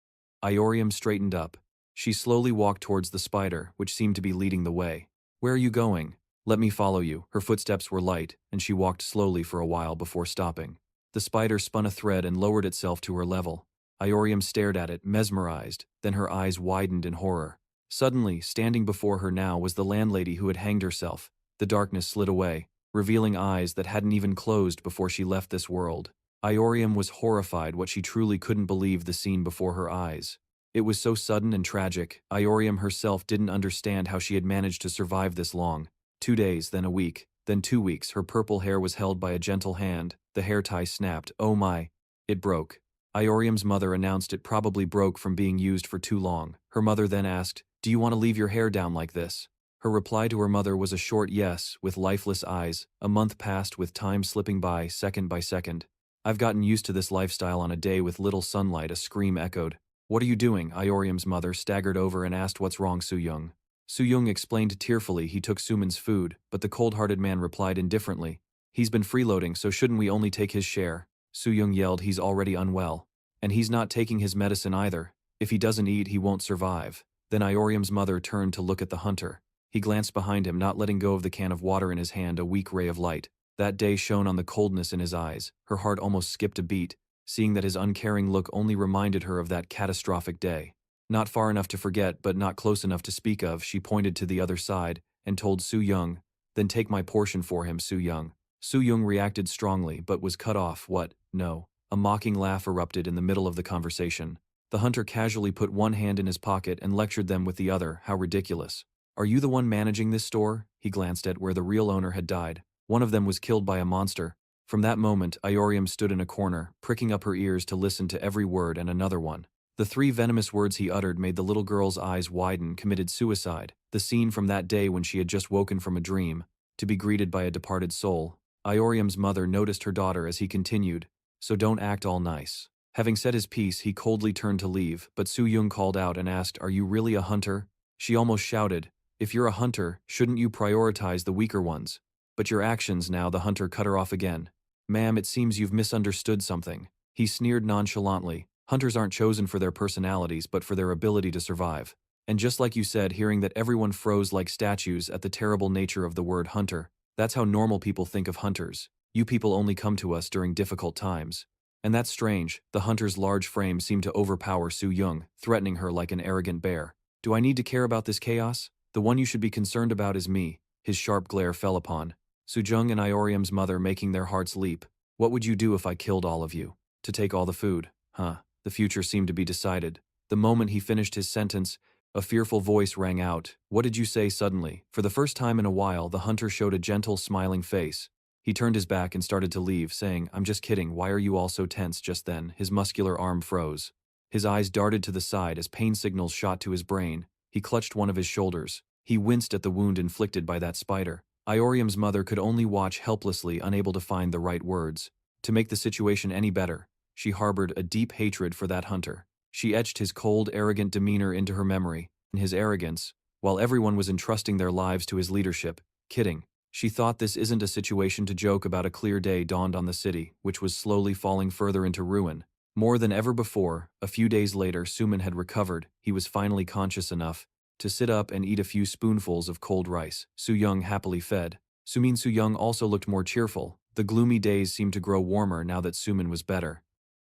Iorium straightened up. She slowly walked towards the spider, which seemed to be leading the way. "Where are you going?" "Let me follow you." Her footsteps were light, and she walked slowly for a while before stopping. The spider spun a thread and lowered itself to her level. Iorium stared at it, mesmerized, then her eyes widened in horror. Suddenly, standing before her now was the landlady who had hanged herself. The darkness slid away, revealing eyes that hadn't even closed before she left this world. Iorium was horrified. What she truly couldn't believe the scene before her eyes. It was so sudden and tragic. Iorium herself didn't understand how she had managed to survive this long. 2 days, then a week, then 2 weeks. Her purple hair was held by a gentle hand. The hair tie snapped. "Oh my." It broke. Iorium's mother announced it probably broke from being used for too long. Her mother then asked, "Do you want to leave your hair down like this?" Her reply to her mother was a short yes, with lifeless eyes. A month passed with time slipping by, second by second. "I've gotten used to this lifestyle." On a day with little sunlight, a scream echoed. "What are you doing?" Iorium's mother staggered over and asked, "What's wrong, Su-young?" Su-young explained tearfully he took Suman's food, but the cold-hearted man replied indifferently, "He's been freeloading, so shouldn't we only take his share?" Su-young yelled, "He's already unwell. And he's not taking his medicine either. If he doesn't eat, he won't survive." Then Iorium's mother turned to look at the hunter. He glanced behind him, not letting go of the can of water in his hand, a weak ray of light. That day shone on the coldness in his eyes. Her heart almost skipped a beat, seeing that his uncaring look only reminded her of that catastrophic day. Not far enough to forget, but not close enough to speak of, she pointed to the other side and told Su-young, "Then take my portion for him, Su-young." Su-young reacted strongly, but was cut off. "What? No." A mocking laugh erupted in the middle of the conversation. The hunter casually put one hand in his pocket and lectured them with the other. How ridiculous. "Are you the one managing this store?" He glanced at where the real owner had died. One of them was killed by a monster. From that moment, Iorium stood in a corner, pricking up her ears to listen to every word, and another one. The 3 venomous words he uttered made the little girl's eyes widen. Committed suicide. The scene from that day when she had just woken from a dream, to be greeted by a departed soul. Iorium's mother noticed her daughter as he continued, "So don't act all nice." Having said his piece, he coldly turned to leave, but Su-young called out and asked, "Are you really a hunter?" She almost shouted, "If you're a hunter, shouldn't you prioritize the weaker ones?" But your actions now, the hunter cut her off again. "Ma'am, it seems you've misunderstood something." He sneered nonchalantly. Hunters aren't chosen for their personalities but for their ability to survive. And just like you said, hearing that everyone froze like statues at the terrible nature of the word hunter, that's how normal people think of hunters. You people only come to us during difficult times. And that's strange, the hunter's large frame seemed to overpower Su-young, threatening her like an arrogant bear. "Do I need to care about this chaos? The one you should be concerned about is me." His sharp glare fell upon Su-young and Iorium's mother, making their hearts leap. "What would you do if I killed all of you? To take all the food? Huh." The future seemed to be decided. The moment he finished his sentence, a fearful voice rang out. "What did you say?" Suddenly, for the first time in a while, the hunter showed a gentle, smiling face. He turned his back and started to leave, saying, "I'm just kidding, why are you all so tense?" Just then, his muscular arm froze. His eyes darted to the side as pain signals shot to his brain. He clutched one of his shoulders. He winced at the wound inflicted by that spider. Iorium's mother could only watch helplessly, unable to find the right words. To make the situation any better, she harbored a deep hatred for that hunter. She etched his cold, arrogant demeanor into her memory, and his arrogance, while everyone was entrusting their lives to his leadership. Kidding. She thought this isn't a situation to joke about. A clear day dawned on the city, which was slowly falling further into ruin. More than ever before, a few days later, Suman had recovered. He was finally conscious enough to sit up and eat a few spoonfuls of cold rice. Su-young happily fed. Su-young also looked more cheerful. The gloomy days seemed to grow warmer now that Suman was better.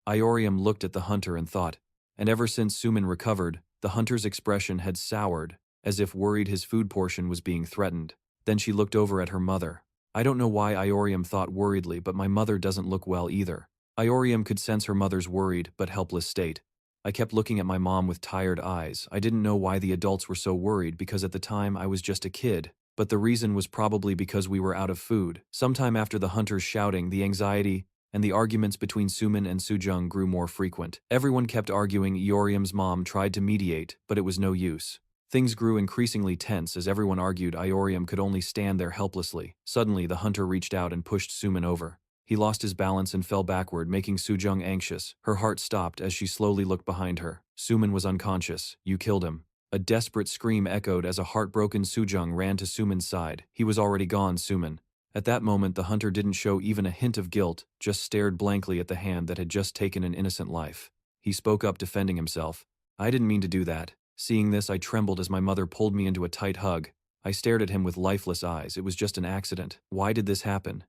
Iorium looked at the hunter and thought, and ever since Suman recovered, the hunter's expression had soured, as if worried his food portion was being threatened. Then she looked over at her mother. "I don't know why," Iorium thought worriedly, "but my mother doesn't look well either." Iorium could sense her mother's worried but helpless state. "I kept looking at my mom with tired eyes. I didn't know why the adults were so worried because at the time I was just a kid. But the reason was probably because we were out of food." Sometime after the hunter's shouting, the anxiety and the arguments between Suman and Su-young grew more frequent. Everyone kept arguing. Iorium's mom tried to mediate, but it was no use. Things grew increasingly tense as everyone argued. Iorium could only stand there helplessly. Suddenly, the hunter reached out and pushed Suman over. He lost his balance and fell backward, making Su-young anxious. Her heart stopped as she slowly looked behind her. Suman was unconscious. "You killed him." A desperate scream echoed as a heartbroken Su-young ran to Suman's side. "He was already gone, Suman." At that moment, the hunter didn't show even a hint of guilt, just stared blankly at the hand that had just taken an innocent life. He spoke up, defending himself. "I didn't mean to do that." Seeing this, I trembled as my mother pulled me into a tight hug. I stared at him with lifeless eyes. "It was just an accident." "Why did this happen?"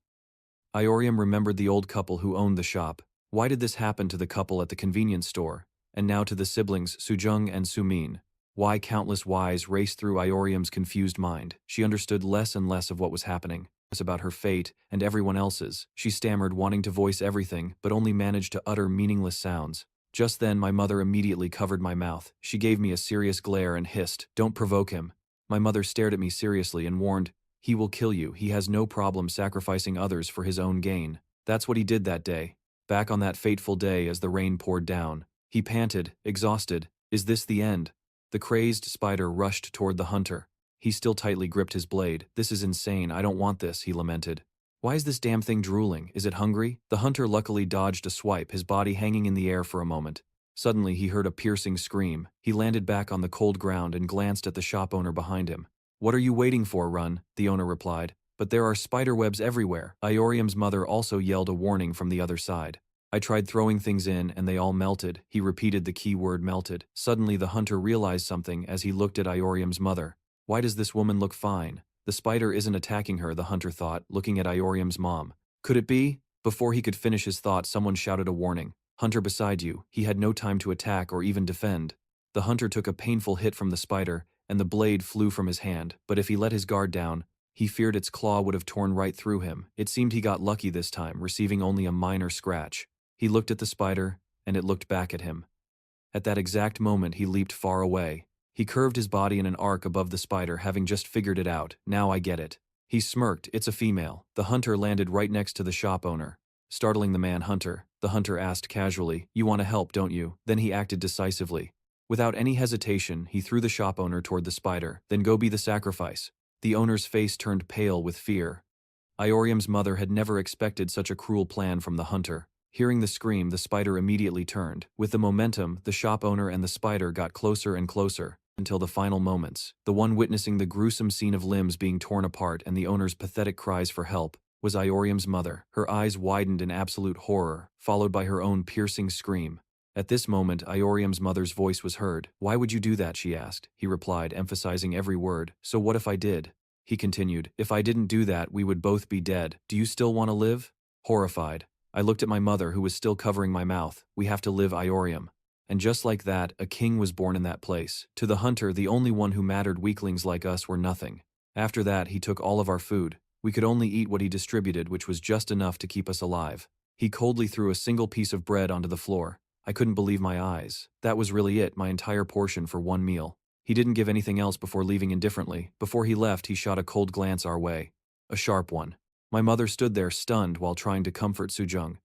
Iorium remembered the old couple who owned the shop. Why did this happen to the couple at the convenience store? And now to the siblings, Su-young and Su-min. Why? Countless whys raced through Iorium's confused mind. She understood less and less of what was happening. It was about her fate and everyone else's. She stammered, wanting to voice everything, but only managed to utter meaningless sounds. Just then, my mother immediately covered my mouth. She gave me a serious glare and hissed, "Don't provoke him." My mother stared at me seriously and warned, "He will kill you. He has no problem sacrificing others for his own gain." That's what he did that day. Back on that fateful day as the rain poured down. He panted, exhausted. "Is this the end?" The crazed spider rushed toward the hunter. He still tightly gripped his blade. "This is insane. I don't want this," he lamented. "Why is this damn thing drooling? Is it hungry?" The hunter luckily dodged a swipe, his body hanging in the air for a moment. Suddenly, he heard a piercing scream. He landed back on the cold ground and glanced at the shop owner behind him. "What are you waiting for? Run," the owner replied. "But there are spiderwebs everywhere." Iorium's mother also yelled a warning from the other side. "I tried throwing things in and they all melted." He repeated the key word, melted. Suddenly, the hunter realized something as he looked at Iorium's mother. Why does this woman look fine? The spider isn't attacking her, the hunter thought, looking at Iorium's mom. Could it be? Before he could finish his thought, someone shouted a warning. "Hunter beside you." He had no time to attack or even defend. The hunter took a painful hit from the spider, and the blade flew from his hand, but if he let his guard down, he feared its claw would have torn right through him. It seemed he got lucky this time, receiving only a minor scratch. He looked at the spider, and it looked back at him. At that exact moment, he leaped far away. He curved his body in an arc above the spider, having just figured it out. "Now I get it." He smirked. "It's a female." The hunter landed right next to the shop owner. Startling the man-hunter, the hunter asked casually, "You want to help, don't you?" Then he acted decisively. Without any hesitation, he threw the shop owner toward the spider. "Then go be the sacrifice." The owner's face turned pale with fear. Iorium's mother had never expected such a cruel plan from the hunter. Hearing the scream, the spider immediately turned. With the momentum, the shop owner and the spider got closer and closer, until the final moments. The one witnessing the gruesome scene of limbs being torn apart and the owner's pathetic cries for help was Iorium's mother. Her eyes widened in absolute horror, followed by her own piercing scream. At this moment, Iorium's mother's voice was heard. "Why would you do that?" she asked. He replied, emphasizing every word. "So what if I did?" He continued, "If I didn't do that, we would both be dead. Do you still want to live?" Horrified, I looked at my mother, who was still covering my mouth. "We have to live, Iorium." And just like that, a king was born in that place. To the hunter, the only one who mattered, weaklings like us were nothing. After that, he took all of our food. We could only eat what he distributed, which was just enough to keep us alive. He coldly threw a single piece of bread onto the floor. I couldn't believe my eyes. That was really it, my entire portion for one meal. He didn't give anything else before leaving indifferently. Before he left, he shot a cold glance our way. A sharp one. My mother stood there stunned while trying to comfort Sujung.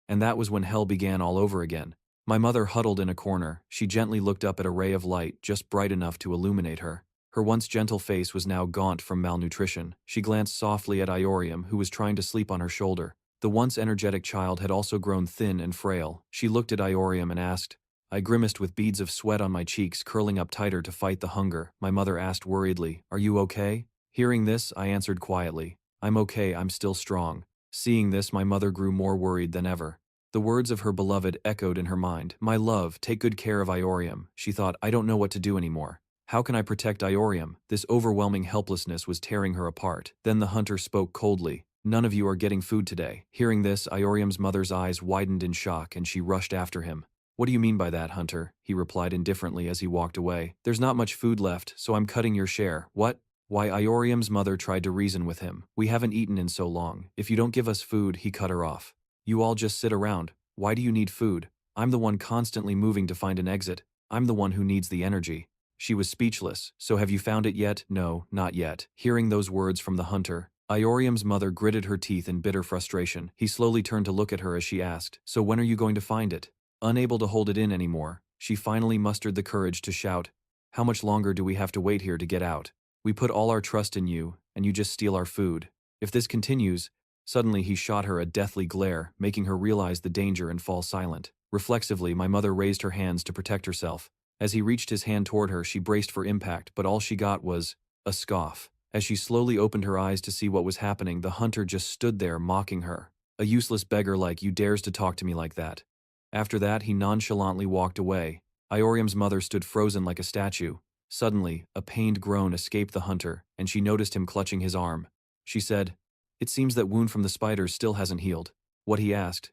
And that was when hell began all over again. My mother huddled in a corner. She gently looked up at a ray of light, just bright enough to illuminate her. Her once gentle face was now gaunt from malnutrition. She glanced softly at Iorium, who was trying to sleep on her shoulder. The once energetic child had also grown thin and frail. She looked at Iorium and asked. I grimaced with beads of sweat on my cheeks curling up tighter to fight the hunger. My mother asked worriedly, "Are you okay?" Hearing this, I answered quietly, "I'm okay, I'm still strong." Seeing this, my mother grew more worried than ever. The words of her beloved echoed in her mind. "My love, take good care of Iorium." She thought, "I don't know what to do anymore. How can I protect Iorium?" This overwhelming helplessness was tearing her apart. Then the hunter spoke coldly. "None of you are getting food today." Hearing this, Iorium's mother's eyes widened in shock and she rushed after him. "What do you mean by that, hunter?" he replied indifferently as he walked away. "There's not much food left, so I'm cutting your share." "What?" Why, Iorium's mother tried to reason with him. "We haven't eaten in so long. If you don't give us food," he cut her off. "You all just sit around. Why do you need food? I'm the one constantly moving to find an exit. I'm the one who needs the energy." She was speechless. "So have you found it yet?" "No, not yet." Hearing those words from the hunter, Iorium's mother gritted her teeth in bitter frustration. He slowly turned to look at her as she asked, "So when are you going to find it?" Unable to hold it in anymore, she finally mustered the courage to shout, "How much longer do we have to wait here to get out? We put all our trust in you, and you just steal our food. If this continues..." Suddenly he shot her a deathly glare, making her realize the danger and fall silent. Reflexively, my mother raised her hands to protect herself. As he reached his hand toward her, she braced for impact, but all she got was a scoff. As she slowly opened her eyes to see what was happening, the hunter just stood there mocking her. "A useless beggar like you dares to talk to me like that." After that, he nonchalantly walked away. Iorium's mother stood frozen like a statue. Suddenly, a pained groan escaped the hunter, and she noticed him clutching his arm. She said, "It seems that wound from the spiders still hasn't healed." What, he asked.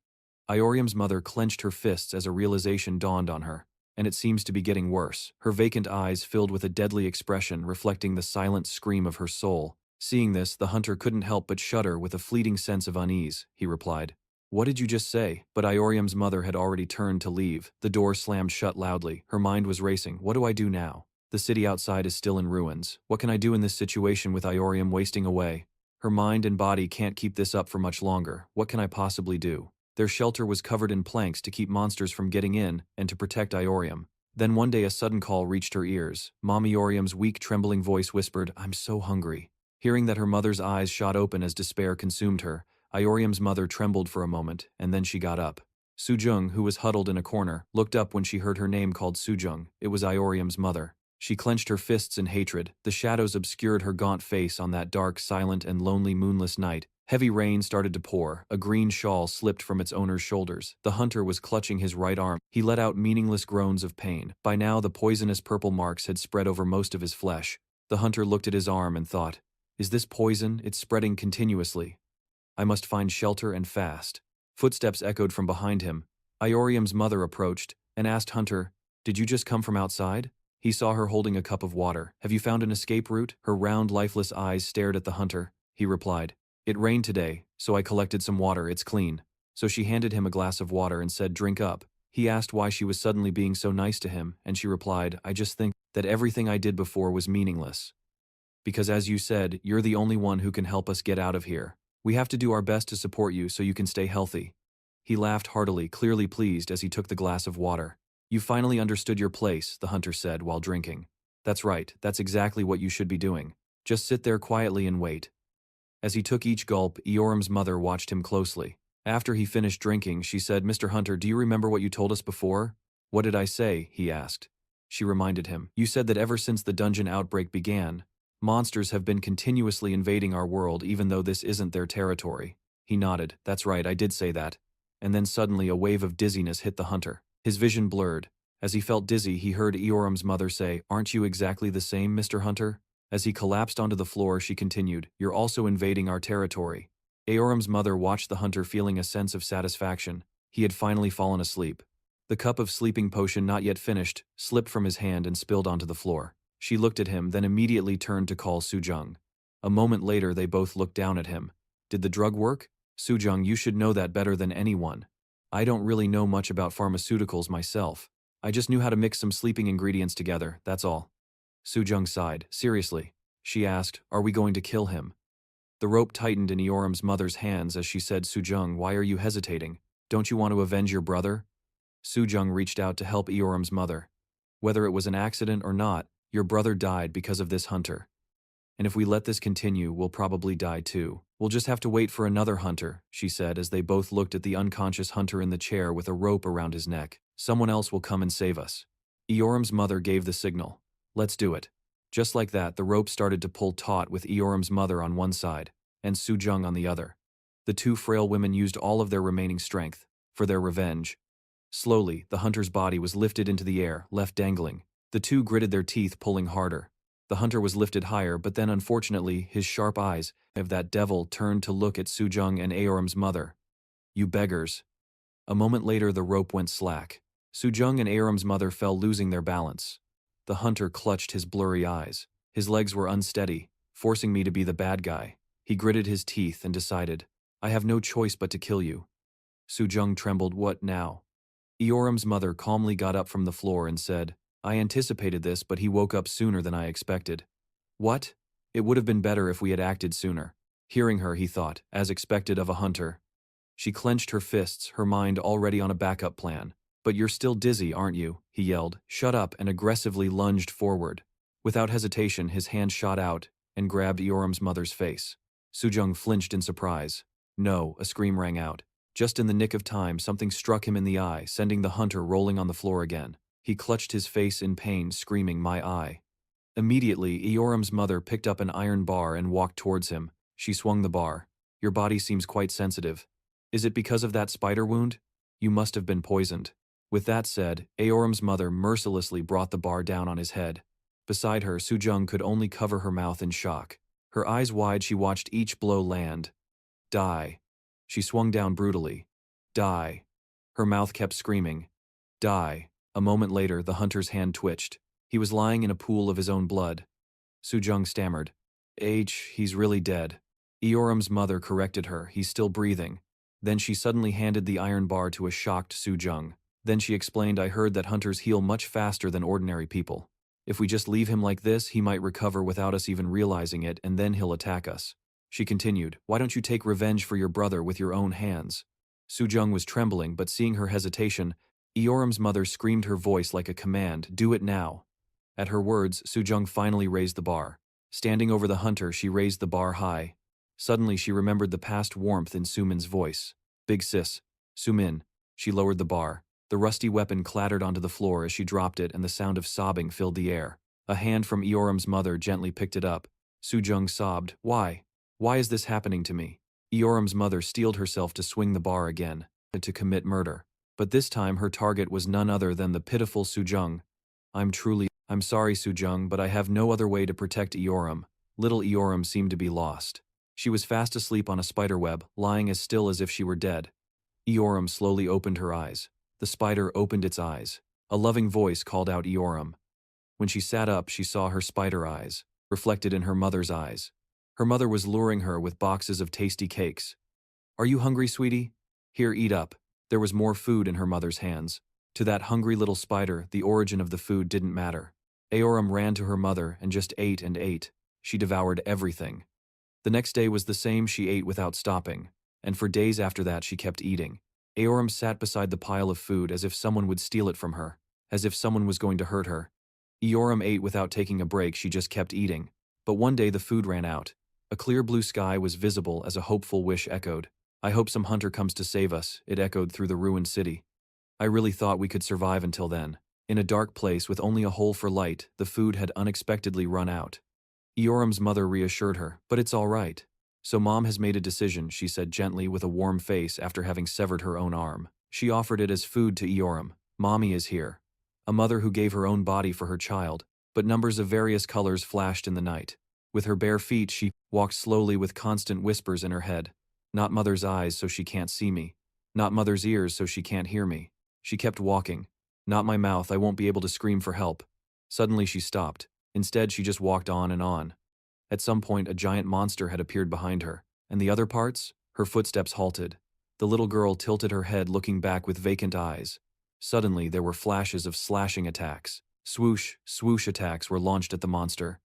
Iorium's mother clenched her fists as a realization dawned on her. "And it seems to be getting worse." Her vacant eyes filled with a deadly expression reflecting the silent scream of her soul. Seeing this, the hunter couldn't help but shudder with a fleeting sense of unease. He replied, "What did you just say?" But Iorium's mother had already turned to leave. The door slammed shut loudly. Her mind was racing. What do I do now? The city outside is still in ruins. What can I do in this situation with Iorium wasting away? Her mind and body can't keep this up for much longer. What can I possibly do? Their shelter was covered in planks to keep monsters from getting in and to protect Iorium. Then one day a sudden call reached her ears. Mom Iorium's weak, trembling voice whispered, "I'm so hungry." Hearing that, her mother's eyes shot open as despair consumed her. Iorium's mother trembled for a moment, and then she got up. Sujung, who was huddled in a corner, looked up when she heard her name called Sujung. It was Iorium's mother. She clenched her fists in hatred. The shadows obscured her gaunt face on that dark, silent, and lonely moonless night. Heavy rain started to pour. A green shawl slipped from its owner's shoulders. The hunter was clutching his right arm. He let out meaningless groans of pain. By now, the poisonous purple marks had spread over most of his flesh. The hunter looked at his arm and thought, "Is this poison? It's spreading continuously. I must find shelter and fast." Footsteps echoed from behind him. Iorium's mother approached and asked Hunter, "Did you just come from outside?" He saw her holding a cup of water. "Have you found an escape route?" Her round, lifeless eyes stared at the hunter. He replied, "It rained today, so I collected some water. It's clean." So she handed him a glass of water and said, "Drink up." He asked why she was suddenly being so nice to him, and she replied, "I just think that everything I did before was meaningless. Because as you said, you're the only one who can help us get out of here. We have to do our best to support you so you can stay healthy." He laughed heartily, clearly pleased as he took the glass of water. "You finally understood your place," the hunter said while drinking. "That's right, that's exactly what you should be doing. Just sit there quietly and wait." As he took each gulp, Eorum's mother watched him closely. After he finished drinking, she said, "Mr. Hunter, do you remember what you told us before?" "What did I say?" he asked. She reminded him. "You said that ever since the dungeon outbreak began, monsters have been continuously invading our world even though this isn't their territory." He nodded. "That's right, I did say that." And then suddenly a wave of dizziness hit the hunter. His vision blurred. As he felt dizzy, he heard Eorum's mother say, "Aren't you exactly the same, Mr. Hunter?" As he collapsed onto the floor, she continued, "You're also invading our territory." Eorum's mother watched the hunter, feeling a sense of satisfaction. He had finally fallen asleep. The cup of sleeping potion, not yet finished, slipped from his hand and spilled onto the floor. She looked at him, then immediately turned to call Sujung. A moment later, they both looked down at him. "Did the drug work?" "Sujung, you should know that better than anyone. I don't really know much about pharmaceuticals myself. I just knew how to mix some sleeping ingredients together, that's all." Sujung sighed. "Seriously?" She asked, "Are we going to kill him?" The rope tightened in Eorum's mother's hands as she said, "Sujung, why are you hesitating? Don't you want to avenge your brother?" Sujung reached out to help Eorum's mother. "Whether it was an accident or not, your brother died because of this hunter. And if we let this continue, we'll probably die too. We'll just have to wait for another hunter," she said as they both looked at the unconscious hunter in the chair with a rope around his neck. "Someone else will come and save us." Eorum's mother gave the signal. "Let's do it." Just like that, the rope started to pull taut with Eorum's mother on one side and Sujung on the other. The two frail women used all of their remaining strength for their revenge. Slowly, the hunter's body was lifted into the air, left dangling. The two gritted their teeth, pulling harder. The hunter was lifted higher, but then unfortunately, his sharp eyes of that devil turned to look at Sujung and Eorum's mother. "You beggars." A moment later, the rope went slack. Sujung and Eorum's mother fell, losing their balance. The hunter clutched his blurry eyes. His legs were unsteady, forcing me to be the bad guy. He gritted his teeth and decided, "I have no choice but to kill you." Sujung trembled. "What now?" Eorum's mother calmly got up from the floor and said, "I anticipated this, but he woke up sooner than I expected." "What?" "It would have been better if we had acted sooner." Hearing her, he thought, as expected of a hunter. She clenched her fists, her mind already on a backup plan. "But you're still dizzy, aren't you?" he yelled. "Shut up," and aggressively lunged forward. Without hesitation, his hand shot out and grabbed Eorum's mother's face. Sujung flinched in surprise. "No," a scream rang out. Just in the nick of time, something struck him in the eye, sending the hunter rolling on the floor again. He clutched his face in pain, screaming, "My eye." Immediately, Eorum's mother picked up an iron bar and walked towards him. She swung the bar. "Your body seems quite sensitive. Is it because of that spider wound? You must have been poisoned." With that said, Eorum's mother mercilessly brought the bar down on his head. Beside her, Sujung could only cover her mouth in shock. Her eyes wide, she watched each blow land. "Die." She swung down brutally. "Die." Her mouth kept screaming. "Die." A moment later, the hunter's hand twitched. He was lying in a pool of his own blood. Sujung stammered, He's really dead." Eorum's mother corrected her, "He's still breathing." Then she suddenly handed the iron bar to a shocked Sujung. Then she explained, "I heard that hunters heal much faster than ordinary people. If we just leave him like this, he might recover without us even realizing it, and then he'll attack us." She continued, "Why don't you take revenge for your brother with your own hands?" Sujung was trembling, but seeing her hesitation, Eorum's mother screamed, her voice like a command, "Do it now." At her words, Sujung finally raised the bar. Standing over the hunter, she raised the bar high. Suddenly she remembered the past warmth in Sumin's voice. "Big sis." "Sumin." She lowered the bar. The rusty weapon clattered onto the floor as she dropped it, and the sound of sobbing filled the air. A hand from Eorum's mother gently picked it up. Sujung sobbed, "Why? Why is this happening to me?" Eorum's mother steeled herself to swing the bar again, to commit murder. But this time her target was none other than the pitiful Sujung. I'm sorry, Sujung, but I have no other way to protect Eorum." Little Eorum seemed to be lost. She was fast asleep on a spiderweb, lying as still as if she were dead. Eorum slowly opened her eyes. The spider opened its eyes. A loving voice called out Eorum. When she sat up, she saw her spider eyes, reflected in her mother's eyes. Her mother was luring her with boxes of tasty cakes. "Are you hungry, sweetie? Here, eat up." There was more food in her mother's hands. To that hungry little spider, the origin of the food didn't matter. Eorum ran to her mother and just ate and ate. She devoured everything. The next day was the same. She ate without stopping. And for days after that, she kept eating. Eorum sat beside the pile of food as if someone would steal it from her, as if someone was going to hurt her. Eorum ate without taking a break. She just kept eating. But one day the food ran out. A clear blue sky was visible as a hopeful wish echoed. I hope some hunter comes to save us, it echoed through the ruined city. I really thought we could survive until then. In a dark place with only a hole for light, the food had unexpectedly run out. Eorum's mother reassured her, but it's all right. So Mom has made a decision, she said gently with a warm face after having severed her own arm. She offered it as food to Eorum. Mommy is here. A mother who gave her own body for her child, but numbers of various colors flashed in the night. With her bare feet she walked slowly with constant whispers in her head. Not mother's eyes so she can't see me. Not mother's ears so she can't hear me. She kept walking. Not my mouth, I won't be able to scream for help. Suddenly she stopped. Instead she just walked on and on. At some point a giant monster had appeared behind her, and the other parts? Her footsteps halted. The little girl tilted her head looking back with vacant eyes. Suddenly there were flashes of slashing attacks. Swoosh, swoosh attacks were launched at the monster.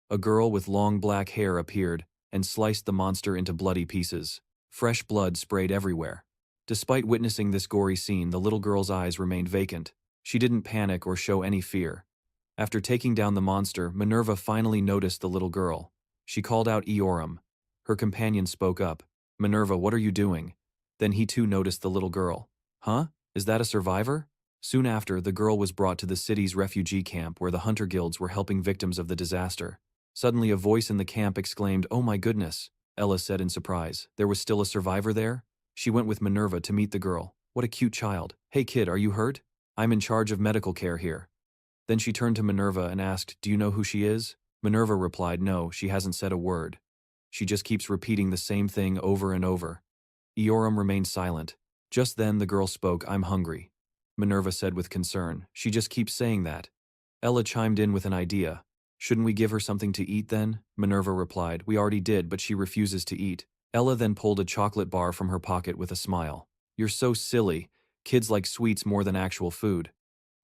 A girl with long black hair appeared and sliced the monster into bloody pieces. Fresh blood sprayed everywhere. Despite witnessing this gory scene, the little girl's eyes remained vacant. She didn't panic or show any fear. After taking down the monster, Minerva finally noticed the little girl. She called out Eorum. Her companion spoke up. Minerva, what are you doing? Then he too noticed the little girl. Huh? Is that a survivor? Soon after, the girl was brought to the city's refugee camp where the hunter guilds were helping victims of the disaster. Suddenly a voice in the camp exclaimed, "Oh my goodness," Ella said in surprise. There was still a survivor there? She went with Minerva to meet the girl. What a cute child. Hey kid, are you hurt? I'm in charge of medical care here. Then she turned to Minerva and asked, do you know who she is? Minerva replied, no, she hasn't said a word. She just keeps repeating the same thing over and over. Eorum remained silent. Just then the girl spoke, I'm hungry. Minerva said with concern, she just keeps saying that. Ella chimed in with an idea. Shouldn't we give her something to eat then? Minerva replied, we already did, but she refuses to eat. Ella then pulled a chocolate bar from her pocket with a smile. You're so silly. Kids like sweets more than actual food.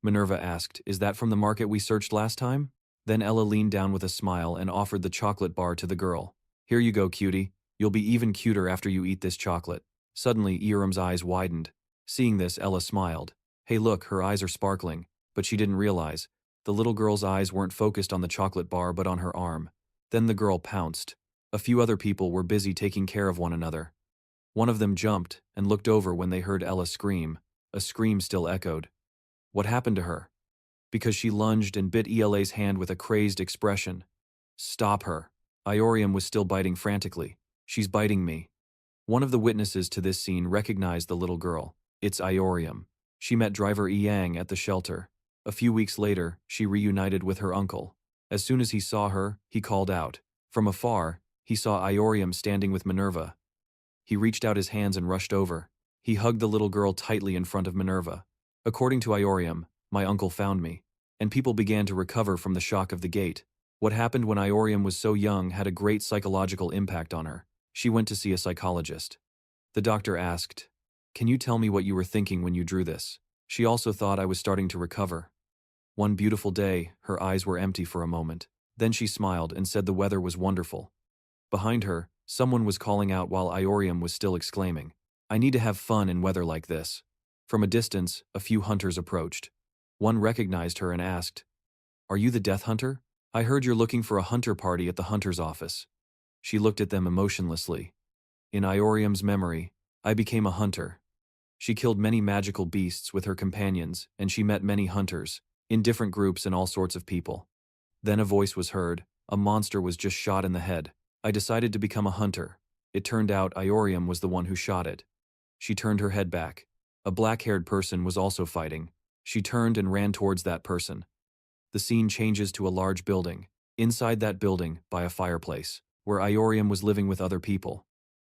Minerva asked, is that from the market we searched last time? Then Ella leaned down with a smile and offered the chocolate bar to the girl. Here you go, cutie. You'll be even cuter after you eat this chocolate. Suddenly, Eorum's eyes widened. Seeing this, Ella smiled. Hey look, her eyes are sparkling. But she didn't realize. The little girl's eyes weren't focused on the chocolate bar but on her arm. Then the girl pounced. A few other people were busy taking care of one another. One of them jumped and looked over when they heard Ella scream. A scream still echoed. What happened to her? Because she lunged and bit Ela's hand with a crazed expression. Stop her. Iorium was still biting frantically. She's biting me. One of the witnesses to this scene recognized the little girl. It's Iorium. She met driver Yang at the shelter. A few weeks later, she reunited with her uncle. As soon as he saw her, he called out. From afar, he saw Iorium standing with Minerva. He reached out his hands and rushed over. He hugged the little girl tightly in front of Minerva. According to Iorium, my uncle found me, and people began to recover from the shock of the gate. What happened when Iorium was so young had a great psychological impact on her. She went to see a psychologist. The doctor asked, can you tell me what you were thinking when you drew this? She also thought I was starting to recover. One beautiful day, her eyes were empty for a moment. Then she smiled and said the weather was wonderful. Behind her, someone was calling out while Iorium was still exclaiming, I need to have fun in weather like this. From a distance, a few hunters approached. One recognized her and asked, are you the Death Hunter? I heard you're looking for a hunter party at the hunter's office. She looked at them emotionlessly. In Iorium's memory, I became a hunter. She killed many magical beasts with her companions, and she met many hunters, in different groups and all sorts of people. Then a voice was heard, a monster was just shot in the head. I decided to become a hunter. It turned out Iorium was the one who shot it. She turned her head back. A black-haired person was also fighting. She turned and ran towards that person. The scene changes to a large building. Inside that building, by a fireplace, where Iorium was living with other people.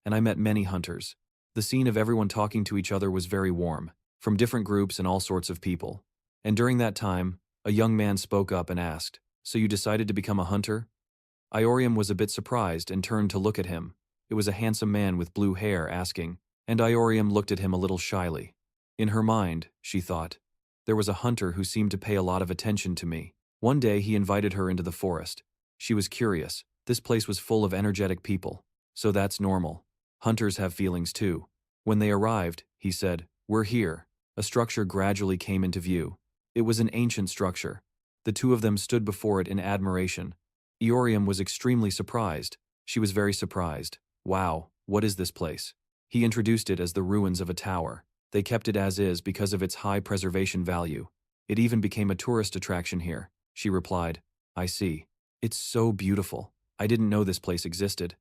And I met many hunters. The scene of everyone talking to each other was very warm, from different groups and all sorts of people. And during that time, a young man spoke up and asked, so you decided to become a hunter? Iorium was a bit surprised and turned to look at him. It was a handsome man with blue hair asking, and Iorium looked at him a little shyly. In her mind, she thought, there was a hunter who seemed to pay a lot of attention to me. One day he invited her into the forest. She was curious. This place was full of energetic people. So that's normal. Hunters have feelings too. When they arrived, he said, we're here. A structure gradually came into view. It was an ancient structure. The two of them stood before it in admiration. Iorium was extremely surprised. She was very surprised. Wow, what is this place? He introduced it as the ruins of a tower. They kept it as is because of its high preservation value. It even became a tourist attraction here. She replied, I see. It's so beautiful. I didn't know this place existed.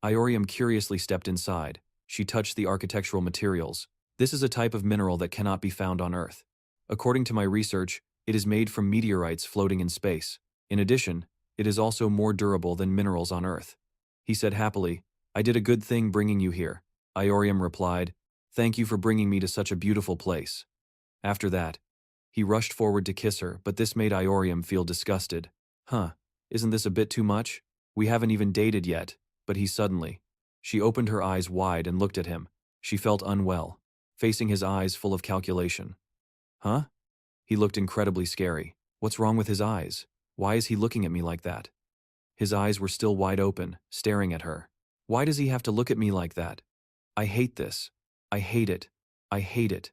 Iorium curiously stepped inside. She touched the architectural materials. This is a type of mineral that cannot be found on Earth. According to my research, it is made from meteorites floating in space. In addition, it is also more durable than minerals on Earth. He said happily, I did a good thing bringing you here. Iorium replied, thank you for bringing me to such a beautiful place. After that, he rushed forward to kiss her, but this made Iorium feel disgusted. Isn't this a bit too much? We haven't even dated yet. But he suddenly. She opened her eyes wide and looked at him. She felt unwell, facing his eyes full of calculation. Huh? He looked incredibly scary. What's wrong with his eyes? Why is he looking at me like that? His eyes were still wide open, staring at her. Why does he have to look at me like that? I hate this. I hate it. I hate it.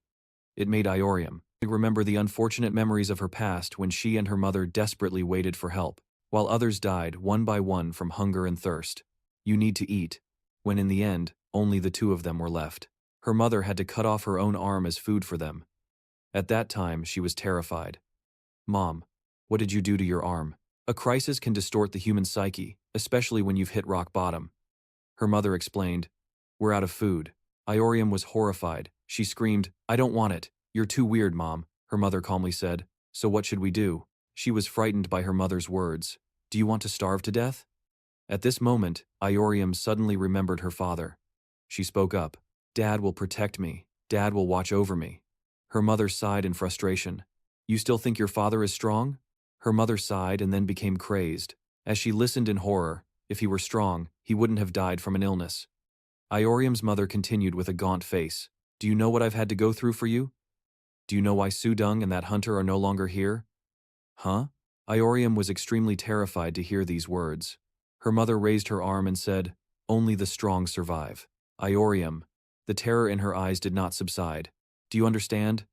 It made Iorium remember the unfortunate memories of her past when she and her mother desperately waited for help, while others died one by one from hunger and thirst. You need to eat, when in the end, only the two of them were left. Her mother had to cut off her own arm as food for them. At that time, she was terrified. Mom, what did you do to your arm? A crisis can distort the human psyche, especially when you've hit rock bottom. Her mother explained, we're out of food. Iorium was horrified. She screamed, I don't want it. You're too weird, Mom, her mother calmly said. So what should we do? She was frightened by her mother's words. Do you want to starve to death? At this moment, Iorium suddenly remembered her father. She spoke up. Dad will protect me. Dad will watch over me. Her mother sighed in frustration. You still think your father is strong? Her mother sighed and then became crazed. As she listened in horror, if he were strong, he wouldn't have died from an illness. Iorium's mother continued with a gaunt face. Do you know what I've had to go through for you? Do you know why Sudung and that hunter are no longer here? Huh? Iorium was extremely terrified to hear these words. Her mother raised her arm and said, only the strong survive. Iorium. The terror in her eyes did not subside. Do you understand?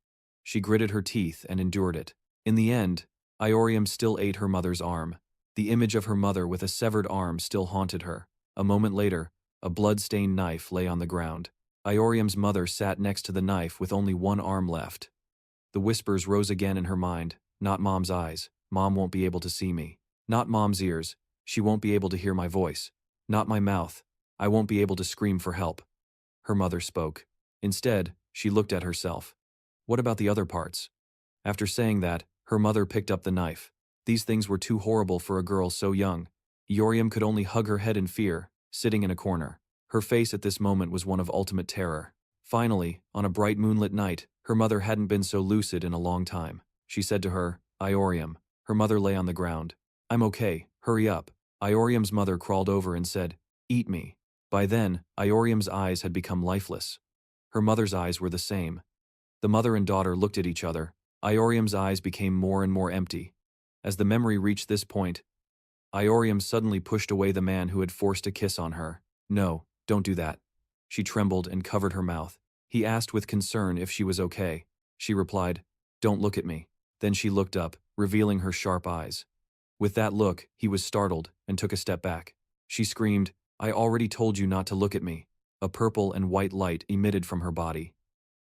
She gritted her teeth and endured it. In the end, Iorium still ate her mother's arm. The image of her mother with a severed arm still haunted her. A moment later, a blood-stained knife lay on the ground. Iorium's mother sat next to the knife with only one arm left. The whispers rose again in her mind. Not Mom's eyes. Mom won't be able to see me. Not Mom's ears. She won't be able to hear my voice. Not my mouth. I won't be able to scream for help. Her mother spoke. Instead, she looked at herself. What about the other parts? After saying that, her mother picked up the knife. These things were too horrible for a girl so young. Iorium could only hug her head in fear, sitting in a corner. Her face at this moment was one of ultimate terror. Finally, on a bright moonlit night, her mother hadn't been so lucid in a long time. She said to her, Iorium. Her mother lay on the ground. I'm okay, hurry up. Iorium's mother crawled over and said, eat me. By then, Iorium's eyes had become lifeless. Her mother's eyes were the same. The mother and daughter looked at each other. Iorium's eyes became more and more empty. As the memory reached this point, Iorium suddenly pushed away the man who had forced a kiss on her. No, don't do that. She trembled and covered her mouth. He asked with concern if she was okay. She replied, don't look at me. Then she looked up, revealing her sharp eyes. With that look, he was startled and took a step back. She screamed, I already told you not to look at me. A purple and white light emitted from her body.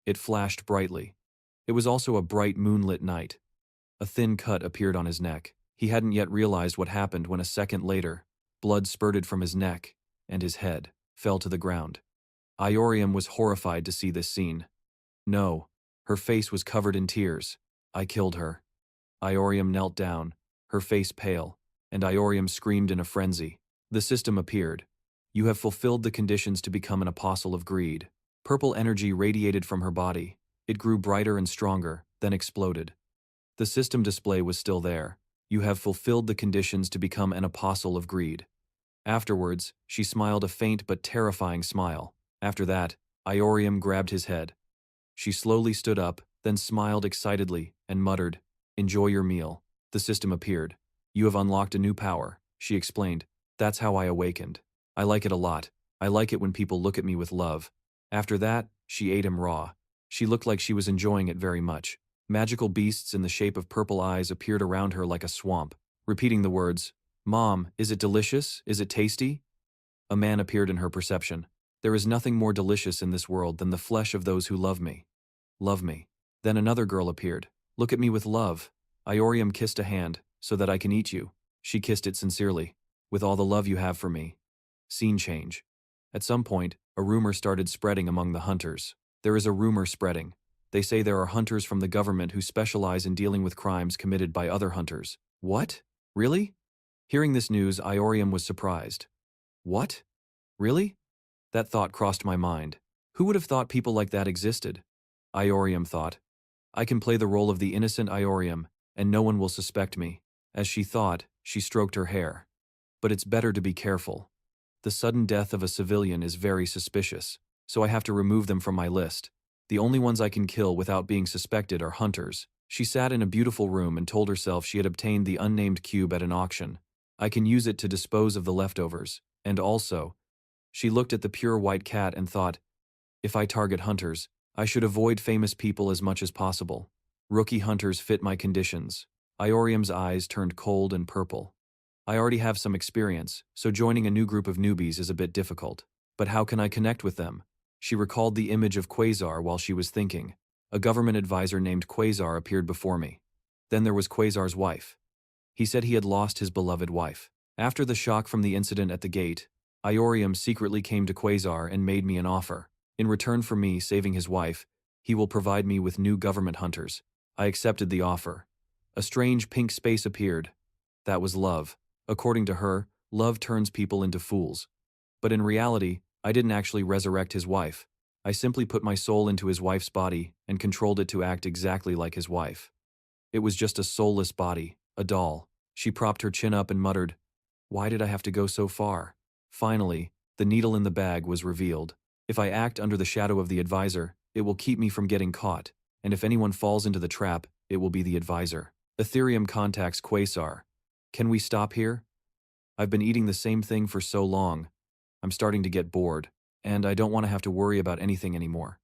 It flashed brightly. It was also a bright moonlit night. A thin cut appeared on his neck. He hadn't yet realized what happened when a second later, blood spurted from his neck, and his head fell to the ground. Iorium was horrified to see this scene. No, her face was covered in tears. I killed her. Iorium knelt down, her face pale, and Iorium screamed in a frenzy. The system appeared. You have fulfilled the conditions to become an apostle of greed. Purple energy radiated from her body. It grew brighter and stronger, then exploded. The system display was still there. You have fulfilled the conditions to become an apostle of greed. Afterwards, she smiled a faint but terrifying smile. After that, Iorium grabbed his head. She slowly stood up, then smiled excitedly, and muttered, enjoy your meal. The system appeared. You have unlocked a new power, she explained. That's how I awakened. I like it a lot. I like it when people look at me with love. After that, she ate him raw. She looked like she was enjoying it very much. Magical beasts in the shape of purple eyes appeared around her like a swamp, repeating the words, Mom, is it delicious? Is it tasty? A man appeared in her perception. There is nothing more delicious in this world than the flesh of those who love me. Love me. Then another girl appeared. Look at me with love. Iorium kissed a hand, so that I can eat you. She kissed it sincerely. With all the love you have for me. Scene change. At some point, a rumor started spreading among the hunters. There is a rumor spreading. They say there are hunters from the government who specialize in dealing with crimes committed by other hunters. What? Really? Hearing this news, Iorium was surprised. What? Really? That thought crossed my mind. Who would have thought people like that existed? Iorium thought. I can play the role of the innocent Iorium, and no one will suspect me. As she thought, she stroked her hair. But it's better to be careful. The sudden death of a civilian is very suspicious, so I have to remove them from my list. The only ones I can kill without being suspected are hunters. She sat in a beautiful room and told herself she had obtained the unnamed cube at an auction. I can use it to dispose of the leftovers, and also, she looked at the pure white cat and thought, if I target hunters, I should avoid famous people as much as possible. Rookie hunters fit my conditions. Iorium's eyes turned cold and purple. I already have some experience, so joining a new group of newbies is a bit difficult. But how can I connect with them? She recalled the image of Quaazar while she was thinking. A government advisor named Quaazar appeared before me. Then there was Quaazar's wife. He said he had lost his beloved wife. After the shock from the incident at the gate, Iorium secretly came to Quaazar and made me an offer. In return for me saving his wife, he will provide me with new government hunters. I accepted the offer. A strange pink space appeared. That was love. According to her, love turns people into fools. But in reality, I didn't actually resurrect his wife. I simply put my soul into his wife's body and controlled it to act exactly like his wife. It was just a soulless body, a doll. She propped her chin up and muttered, "Why did I have to go so far?" Finally, the needle in the bag was revealed. If I act under the shadow of the advisor, it will keep me from getting caught, and if anyone falls into the trap, it will be the advisor. Ethereum contacts Quaazar. Can we stop here? I've been eating the same thing for so long. I'm starting to get bored, and I don't want to have to worry about anything anymore.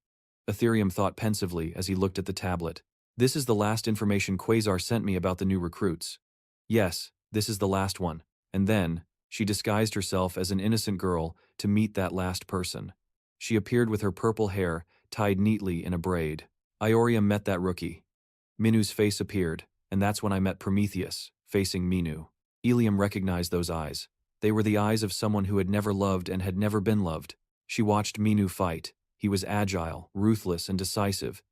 Ethereum thought pensively as he looked at the tablet. This is the last information Quaazar sent me about the new recruits. Yes, this is the last one. And then, she disguised herself as an innocent girl to meet that last person. She appeared with her purple hair tied neatly in a braid. Iorium met that rookie. Minu's face appeared, and that's when I met Prometheus, facing Minu. Ilium recognized those eyes. They were the eyes of someone who had never loved and had never been loved. She watched Minu fight. He was agile, ruthless, and decisive.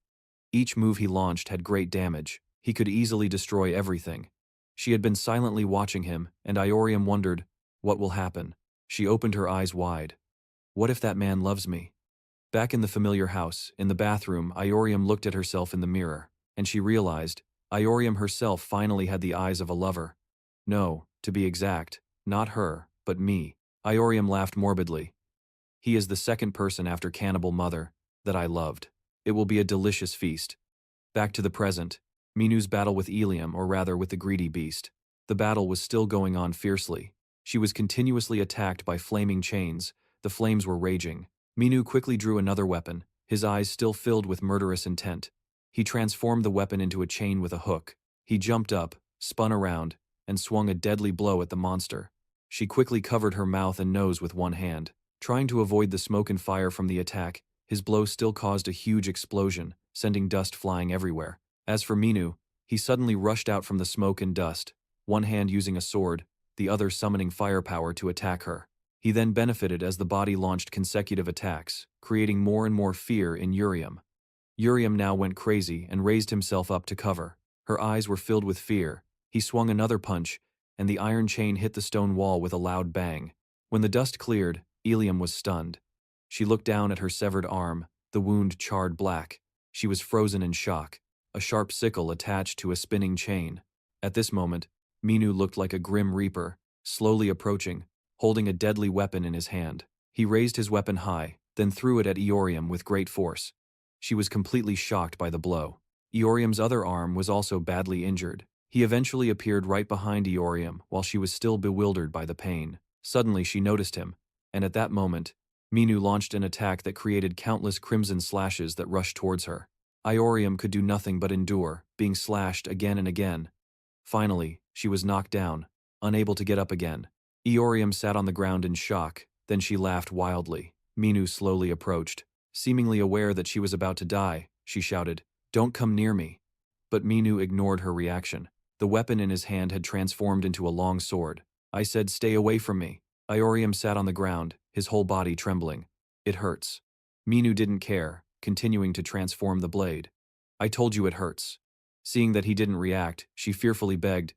Each move he launched had great damage. He could easily destroy everything. She had been silently watching him, and Iorium wondered, what will happen? She opened her eyes wide. What if that man loves me? Back in the familiar house, in the bathroom, Iorium looked at herself in the mirror, and she realized, Iorium herself finally had the eyes of a lover. No, to be exact, not her, but me. Iorium laughed morbidly. He is the second person after Cannibal Mother that I loved. It will be a delicious feast. Back to the present, Minu's battle with Ilium, or rather with the greedy beast. The battle was still going on fiercely. She was continuously attacked by flaming chains. The flames were raging. Minu quickly drew another weapon, his eyes still filled with murderous intent. He transformed the weapon into a chain with a hook. He jumped up, spun around, and swung a deadly blow at the monster. She quickly covered her mouth and nose with one hand. Trying to avoid the smoke and fire from the attack, his blow still caused a huge explosion, sending dust flying everywhere. As for Minu, he suddenly rushed out from the smoke and dust, one hand using a sword, the other summoning firepower to attack her. He then benefited as the body launched consecutive attacks, creating more and more fear in Urium. Urium now went crazy and raised himself up to cover. Her eyes were filled with fear. He swung another punch, and the iron chain hit the stone wall with a loud bang. When the dust cleared, Ilium was stunned. She looked down at her severed arm, the wound charred black. She was frozen in shock, a sharp sickle attached to a spinning chain. At this moment, Minu looked like a grim reaper, slowly approaching, holding a deadly weapon in his hand. He raised his weapon high, then threw it at Iorium with great force. She was completely shocked by the blow. Iorium's other arm was also badly injured. He eventually appeared right behind Iorium while she was still bewildered by the pain. Suddenly she noticed him, and at that moment, Minu launched an attack that created countless crimson slashes that rushed towards her. Iorium could do nothing but endure, being slashed again and again. Finally, she was knocked down, unable to get up again. Iorium sat on the ground in shock, Then she laughed wildly. Minu slowly approached. Seemingly aware that she was about to die, she shouted, "Don't come near me." But Minu ignored her reaction. The weapon in his hand had transformed into a long sword. "I said stay away from me." Iorium sat on the ground, his whole body trembling. "It hurts." Minu didn't care, continuing to transform the blade. "I told you it hurts." Seeing that he didn't react, she fearfully begged,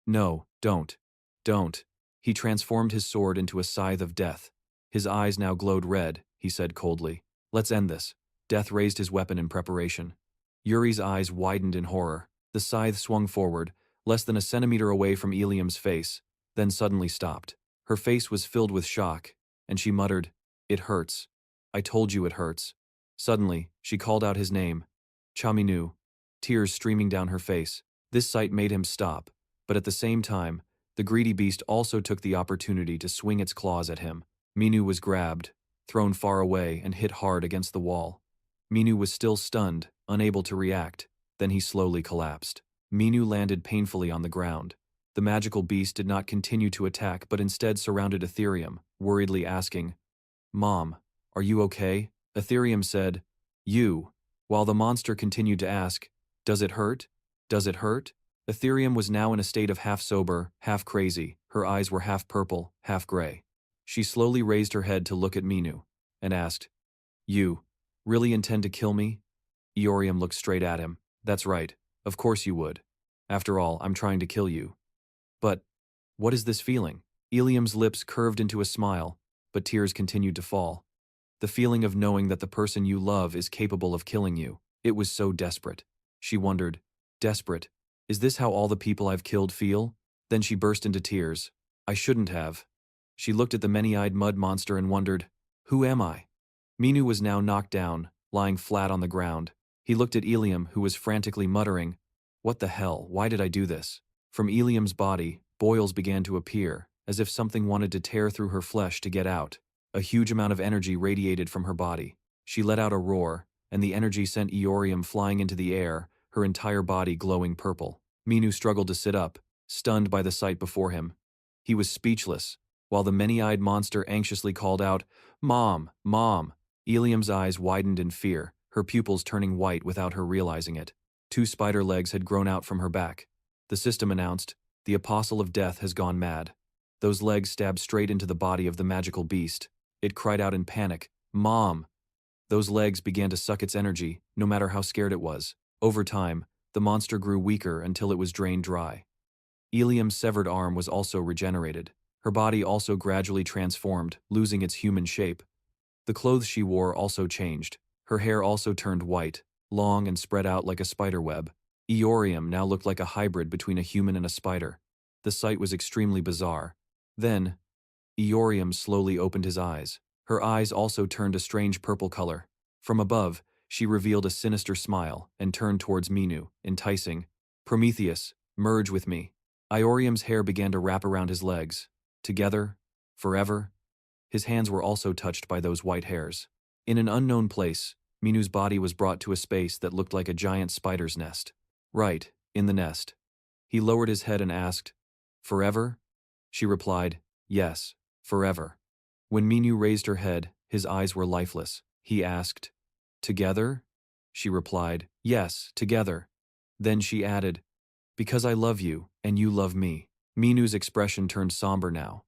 "No, don't. Don't." He transformed his sword into a scythe of death. His eyes now glowed red, he said coldly. "Let's end this." Death raised his weapon in preparation. Yuri's eyes widened in horror. The scythe swung forward, less than a centimeter away from Ilium's face, then suddenly stopped. Her face was filled with shock, and she muttered, "It hurts. I told you it hurts." Suddenly, she called out his name, Chaminu, tears streaming down her face. This sight made him stop, but at the same time, the greedy beast also took the opportunity to swing its claws at him. Minu was grabbed, thrown far away, and hit hard against the wall. Minu was still stunned, unable to react. Then he slowly collapsed. Minu landed painfully on the ground. The magical beast did not continue to attack but instead surrounded Ethereum, worriedly asking, "Mom, are you okay?" Ethereum said, "You," while the monster continued to ask, "Does it hurt? Does it hurt?" Ethereum was now in a state of half sober, half crazy. Her eyes were half purple, half gray. She slowly raised her head to look at Minu, and asked, "You really intend to kill me?" Eorium looked straight at him. "That's right, of course you would. After all, I'm trying to kill you." "But, what is this feeling?" Ilium's lips curved into a smile, but tears continued to fall. "The feeling of knowing that the person you love is capable of killing you. It was so desperate." She wondered, "Desperate? Is this how all the people I've killed feel?" Then she burst into tears. "I shouldn't have." She looked at the many-eyed mud monster and wondered, "Who am I?" Minu was now knocked down, lying flat on the ground. He looked at Ilium, who was frantically muttering, "What the hell, why did I do this?" From Ilium's body, boils began to appear, as if something wanted to tear through her flesh to get out. A huge amount of energy radiated from her body. She let out a roar, and the energy sent Eorium flying into the air, her entire body glowing purple. Minu struggled to sit up, stunned by the sight before him. He was speechless, while the many-eyed monster anxiously called out, "Mom, Mom!" Ilium's eyes widened in fear, her pupils turning white without her realizing it. 2 spider legs had grown out from her back. The system announced, "The Apostle of Death has gone mad." Those legs stabbed straight into the body of the magical beast. It cried out in panic, "Mom!" Those legs began to suck its energy, no matter how scared it was. Over time, the monster grew weaker until it was drained dry. Ilium's severed arm was also regenerated. Her body also gradually transformed, losing its human shape. The clothes she wore also changed. Her hair also turned white, long and spread out like a spider web. Eorium now looked like a hybrid between a human and a spider. The sight was extremely bizarre. Then, Eorium slowly opened his eyes. Her eyes also turned a strange purple color. From above, she revealed a sinister smile and turned towards Minu, enticing, "Prometheus, merge with me." Iorium's hair began to wrap around his legs. Together, forever. His hands were also touched by those white hairs. In an unknown place, Minu's body was brought to a space that looked like a giant spider's nest. Right, in the nest. He lowered his head and asked, "Forever?" She replied, "Yes, forever." When Minu raised her head, his eyes were lifeless. He asked, "Together?" She replied, "Yes, together." Then she added, "Because I love you, and you love me." Minu's expression turned somber now.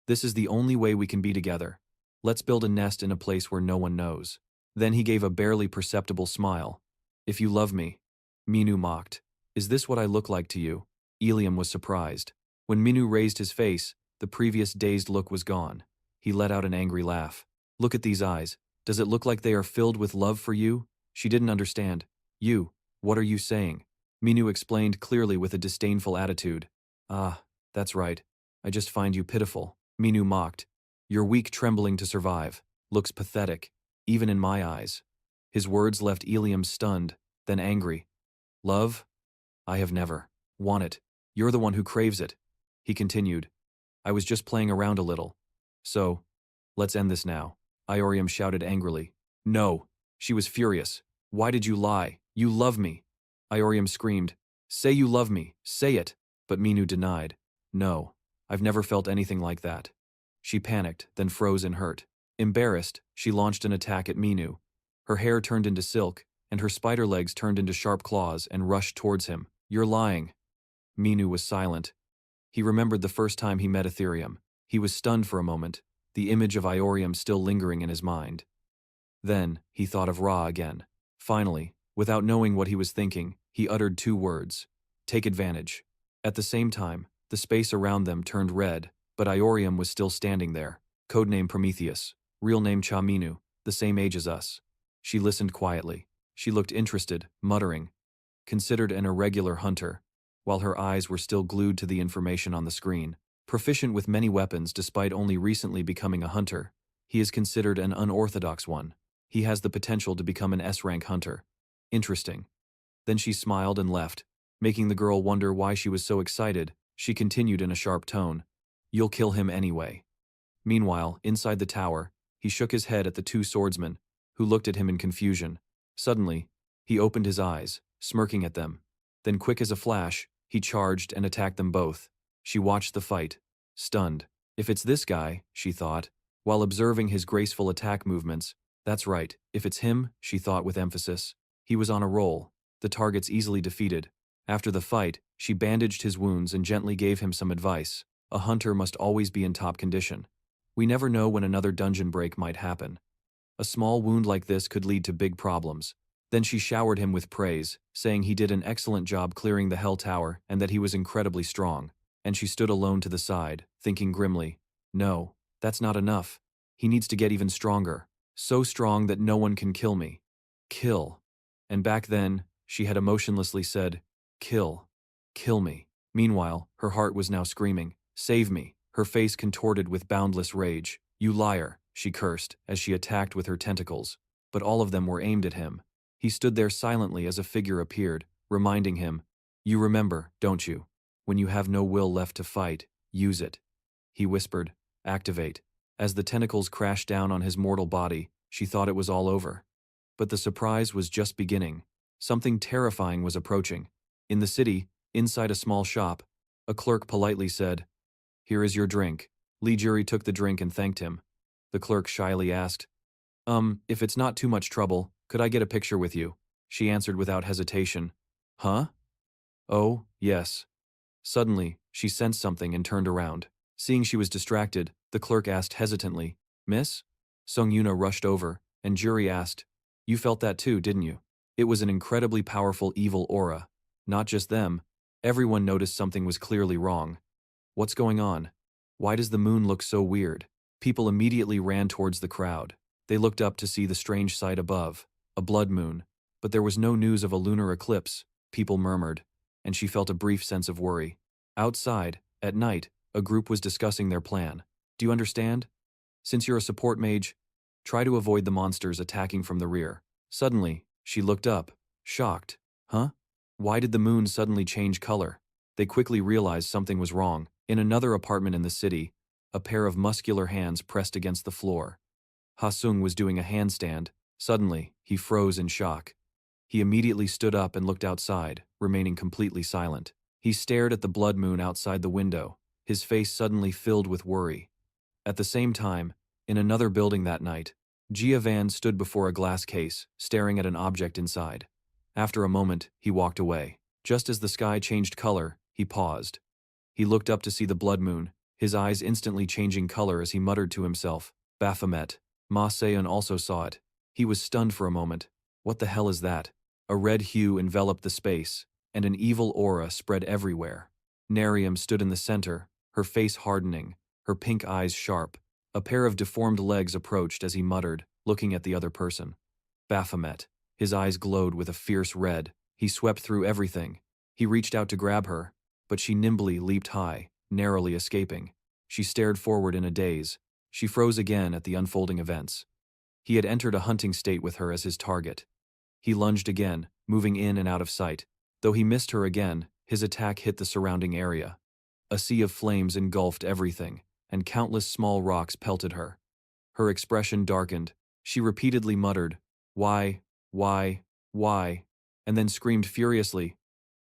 "This is the only way we can be together. Let's build a nest in a place where no one knows." Then he gave a barely perceptible smile. "If you love me," Minu mocked. "Is this what I look like to you?" Ilium was surprised. When Minu raised his face, the previous dazed look was gone. He let out an angry laugh. "Look at these eyes. Does it look like they are filled with love for you?" She didn't understand. "You, what are you saying?" Minu explained clearly with a disdainful attitude. "Ah, that's right. I just find you pitiful." Minu mocked. "You're weak, trembling to survive. Looks pathetic, even in my eyes." His words left Ilium stunned, then angry. "Love? I have never. Want it. You're the one who craves it." He continued. "I was just playing around a little. So, let's end this now." Iorium shouted angrily. "No." She was furious. "Why did you lie? You love me." Iorium screamed. "Say you love me. Say it." But Minu denied. "No. I've never felt anything like that." She panicked, then froze in hurt. Embarrassed, she launched an attack at Minu. Her hair turned into silk, and her spider legs turned into sharp claws and rushed towards him. "You're lying." Minu was silent. He remembered the first time he met Ethereum. He was stunned for a moment, the image of Iorium still lingering in his mind. Then, he thought of Ra again. Finally, without knowing what he was thinking, he uttered 2 words. "Take advantage." At the same time, the space around them turned red, but Iorium was still standing there. Codename Prometheus. Real name Chaminu, the same age as us. She listened quietly. She looked interested, muttering. Considered an irregular hunter, while her eyes were still glued to the information on the screen. Proficient with many weapons despite only recently becoming a hunter, he is considered an unorthodox one. He has the potential to become an S-rank hunter. Interesting. Then she smiled and left, making the girl wonder why she was so excited. She continued in a sharp tone. "You'll kill him anyway." Meanwhile, inside the tower, he shook his head at the 2 swordsmen, who looked at him in confusion. Suddenly, he opened his eyes, smirking at them. Then quick as a flash, he charged and attacked them both. She watched the fight, stunned. If it's this guy, she thought, while observing his graceful attack movements. That's right, if it's him, she thought with emphasis. He was on a roll, the targets easily defeated. After the fight, she bandaged his wounds and gently gave him some advice. A hunter must always be in top condition. We never know when another dungeon break might happen. A small wound like this could lead to big problems. Then she showered him with praise, saying he did an excellent job clearing the Hell Tower and that he was incredibly strong. And she stood alone to the side, thinking grimly, "No, that's not enough. He needs to get even stronger. So strong that no one can kill me. Kill." And back then, she had emotionlessly said, "Kill. Kill me." Meanwhile, her heart was now screaming, "Save me." Her face contorted with boundless rage. "You liar," she cursed, as she attacked with her tentacles. But all of them were aimed at him. He stood there silently as a figure appeared, reminding him, "You remember, don't you? When you have no will left to fight, use it." He whispered, "Activate." As the tentacles crashed down on his mortal body, she thought it was all over. But the surprise was just beginning. Something terrifying was approaching. In the city, inside a small shop, a clerk politely said, "Here is your drink." Lee Jury took the drink and thanked him. The clerk shyly asked, If it's not too much trouble, could I get a picture with you?" She answered without hesitation, "Huh? Oh, yes." Suddenly, she sensed something and turned around. Seeing she was distracted, the clerk asked hesitantly, "Miss?" Sung Yuna rushed over, and Jury asked, "You felt that too, didn't you?" It was an incredibly powerful evil aura. Not just them. Everyone noticed something was clearly wrong. What's going on? Why does the moon look so weird? People immediately ran towards the crowd. They looked up to see the strange sight above, a blood moon. But there was no news of a lunar eclipse, people murmured, and she felt a brief sense of worry. Outside, at night, a group was discussing their plan. "Do you understand? Since you're a support mage, try to avoid the monsters attacking from the rear." Suddenly, she looked up, shocked. Huh? Why did the moon suddenly change color? They quickly realized something was wrong. In another apartment in the city, a pair of muscular hands pressed against the floor. Ha-sung was doing a handstand. Suddenly, he froze in shock. He immediately stood up and looked outside, remaining completely silent. He stared at the blood moon outside the window, his face suddenly filled with worry. At the same time, in another building that night, Jia Van stood before a glass case, staring at an object inside. After a moment, he walked away. Just as the sky changed color, he paused. He looked up to see the blood moon, his eyes instantly changing color as he muttered to himself, "Baphomet." Ma Seon also saw it. He was stunned for a moment. What the hell is that? A red hue enveloped the space, and an evil aura spread everywhere. Nerium stood in the center, her face hardening, her pink eyes sharp. A pair of deformed legs approached as he muttered, looking at the other person. Baphomet. His eyes glowed with a fierce red. He swept through everything. He reached out to grab her, but she nimbly leaped high, narrowly escaping. She stared forward in a daze. She froze again at the unfolding events. He had entered a hunting state with her as his target. He lunged again, moving in and out of sight. Though he missed her again, his attack hit the surrounding area. A sea of flames engulfed everything, and countless small rocks pelted her. Her expression darkened. She repeatedly muttered, why, and then screamed furiously,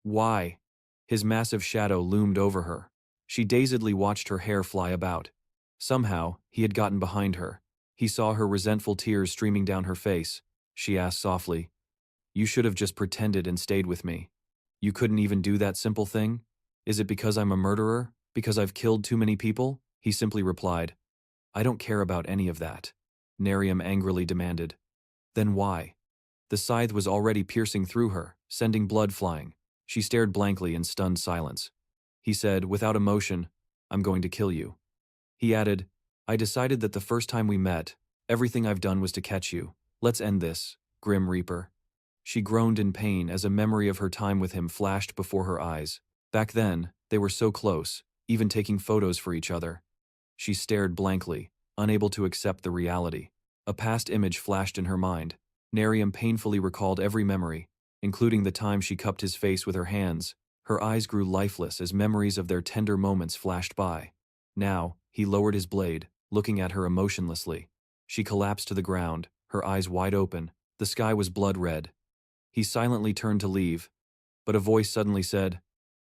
"Why?" His massive shadow loomed over her. She dazedly watched her hair fly about. Somehow, he had gotten behind her. He saw her resentful tears streaming down her face. She asked softly, "You should have just pretended and stayed with me. You couldn't even do that simple thing? Is it because I'm a murderer? Because I've killed too many people?" He simply replied, "I don't care about any of that." Nerium angrily demanded, "Then why?" The scythe was already piercing through her, sending blood flying. She stared blankly in stunned silence. He said, without emotion, "I'm going to kill you." He added, "I decided that the first time we met, everything I've done was to catch you. Let's end this, Grim Reaper." She groaned in pain as a memory of her time with him flashed before her eyes. Back then, they were so close, even taking photos for each other. She stared blankly, unable to accept the reality. A past image flashed in her mind. Nerium painfully recalled every memory, including the time she cupped his face with her hands. Her eyes grew lifeless as memories of their tender moments flashed by. Now, he lowered his blade, looking at her emotionlessly. She collapsed to the ground, her eyes wide open. The sky was blood red. He silently turned to leave, but a voice suddenly said,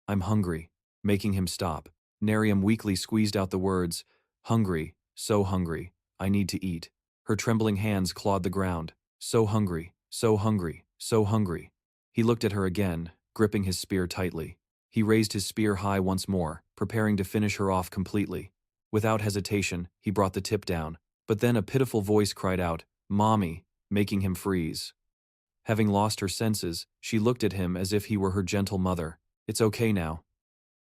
"I'm hungry," making him stop. Nerium weakly squeezed out the words, "Hungry, so hungry, I need to eat." Her trembling hands clawed the ground. "So hungry, so hungry, so hungry." He looked at her again, gripping his spear tightly. He raised his spear high once more, preparing to finish her off completely. Without hesitation, he brought the tip down, but then a pitiful voice cried out, "Mommy," making him freeze. Having lost her senses, she looked at him as if he were her gentle mother. "It's okay now.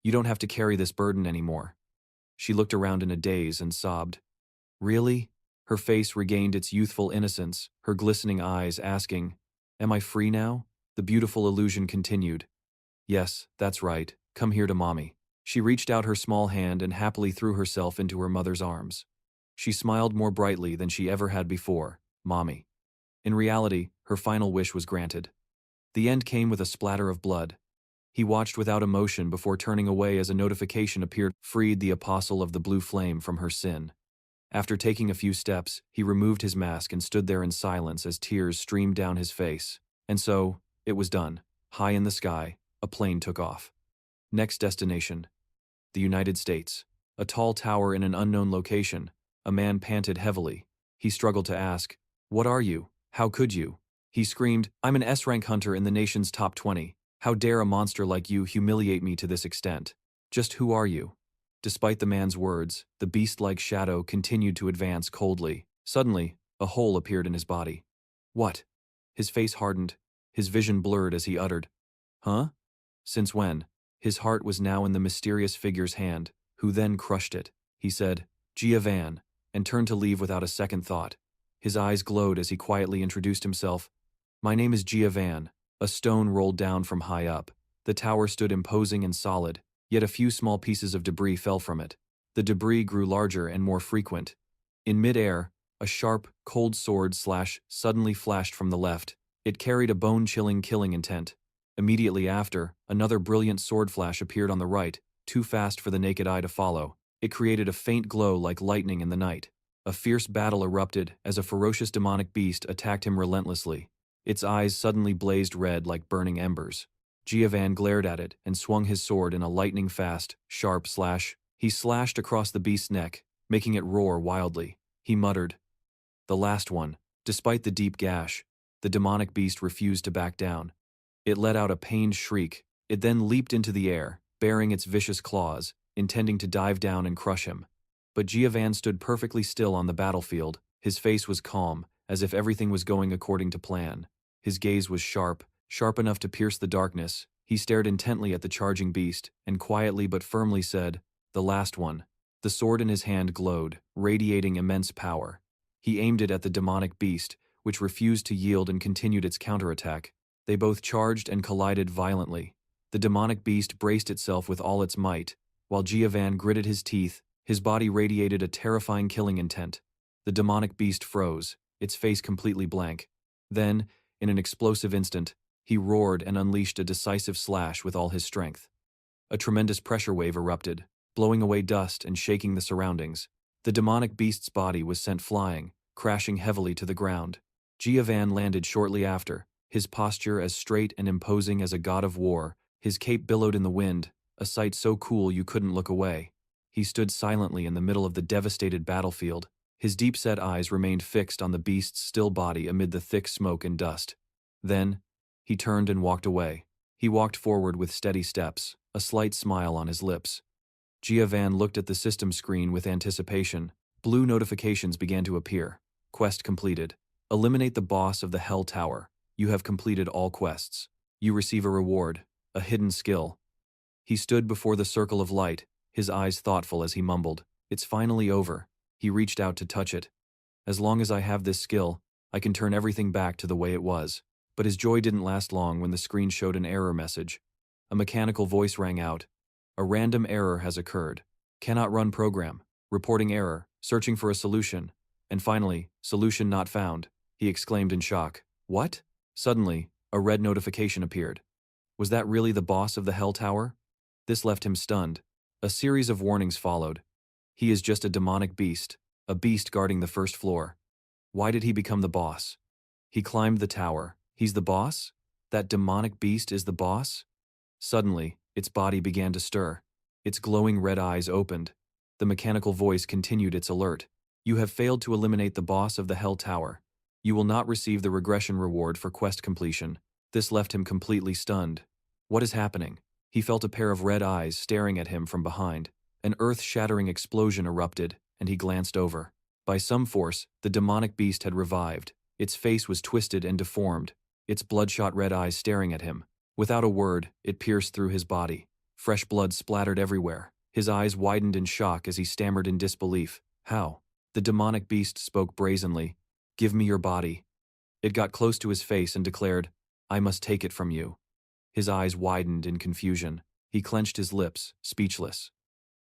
You don't have to carry this burden anymore." She looked around in a daze and sobbed. "Really?" Her face regained its youthful innocence, her glistening eyes asking, "Am I free now?" The beautiful illusion continued. "Yes, that's right. Come here to Mommy." She reached out her small hand and happily threw herself into her mother's arms. She smiled more brightly than she ever had before. Mommy. In reality, her final wish was granted. The end came with a splatter of blood. He watched without emotion before turning away as a notification appeared, freed the apostle of the blue flame from her sin. After taking a few steps, he removed his mask and stood there in silence as tears streamed down his face. And so, it was done. High in the sky, a plane took off. Next destination, the United States. A tall tower in an unknown location. A man panted heavily. He struggled to ask, "What are you? How could you?" He screamed, "I'm an S-rank hunter in the nation's top 20. How dare a monster like you humiliate me to this extent? Just who are you?" Despite the man's words, the beast-like shadow continued to advance coldly. Suddenly, a hole appeared in his body. "What?" His face hardened, his vision blurred as he uttered, "Huh? Since when?" His heart was now in the mysterious figure's hand, who then crushed it. He said, "Gia Van," and turned to leave without a second thought. His eyes glowed as he quietly introduced himself. "My name is Gia Van." A stone rolled down from high up. The tower stood imposing and solid, yet a few small pieces of debris fell from it. The debris grew larger and more frequent. In mid-air, a sharp, cold sword suddenly flashed from the left. It carried a bone-chilling killing intent. Immediately after, another brilliant sword flash appeared on the right, too fast for the naked eye to follow. It created a faint glow like lightning in the night. A fierce battle erupted as a ferocious demonic beast attacked him relentlessly. Its eyes suddenly blazed red like burning embers. Giovanni glared at it and swung his sword in a lightning-fast, sharp slash. He slashed across the beast's neck, making it roar wildly. He muttered, "The last one." Despite the deep gash, the demonic beast refused to back down. It let out a pained shriek. It then leaped into the air, baring its vicious claws, intending to dive down and crush him. But Giovanni stood perfectly still on the battlefield. His face was calm, as if everything was going according to plan. His gaze was sharp, sharp enough to pierce the darkness. He stared intently at the charging beast, and quietly but firmly said, "The last one." The sword in his hand glowed, radiating immense power. He aimed it at the demonic beast, which refused to yield and continued its counterattack. They both charged and collided violently. The demonic beast braced itself with all its might, while Giovanni gritted his teeth. His body radiated a terrifying killing intent. The demonic beast froze, its face completely blank. Then, in an explosive instant, he roared and unleashed a decisive slash with all his strength. A tremendous pressure wave erupted, blowing away dust and shaking the surroundings. The demonic beast's body was sent flying, crashing heavily to the ground. Giovanni landed shortly after, his posture as straight and imposing as a god of war. His cape billowed in the wind, a sight so cool you couldn't look away. He stood silently in the middle of the devastated battlefield. His deep-set eyes remained fixed on the beast's still body amid the thick smoke and dust. Then, he turned and walked away. He walked forward with steady steps, a slight smile on his lips. Gia Van looked at the system screen with anticipation. Blue notifications began to appear. Quest completed. Eliminate the boss of the Hell Tower. You have completed all quests. You receive a reward, a hidden skill. He stood before the circle of light, his eyes thoughtful as he mumbled, "It's finally over." He reached out to touch it. "As long as I have this skill, I can turn everything back to the way it was." But his joy didn't last long when the screen showed an error message. A mechanical voice rang out. "A random error has occurred. Cannot run program. Reporting error. Searching for a solution." And finally, "Solution not found." He exclaimed in shock. "What?" Suddenly, a red notification appeared. Was that really the boss of the Hell Tower? This left him stunned. A series of warnings followed. He is just a demonic beast, a beast guarding the first floor. Why did he become the boss? He climbed the tower. He's the boss? That demonic beast is the boss? Suddenly, its body began to stir. Its glowing red eyes opened. The mechanical voice continued its alert. "You have failed to eliminate the boss of the Hell Tower. You will not receive the regression reward for quest completion." This left him completely stunned. What is happening? He felt a pair of red eyes staring at him from behind. An earth-shattering explosion erupted, and he glanced over. By some force, the demonic beast had revived. Its face was twisted and deformed, its bloodshot red eyes staring at him. Without a word, it pierced through his body. Fresh blood splattered everywhere. His eyes widened in shock as he stammered in disbelief. "How?" The demonic beast spoke brazenly. "Give me your body." It got close to his face and declared, "I must take it from you." His eyes widened in confusion. He clenched his lips, speechless.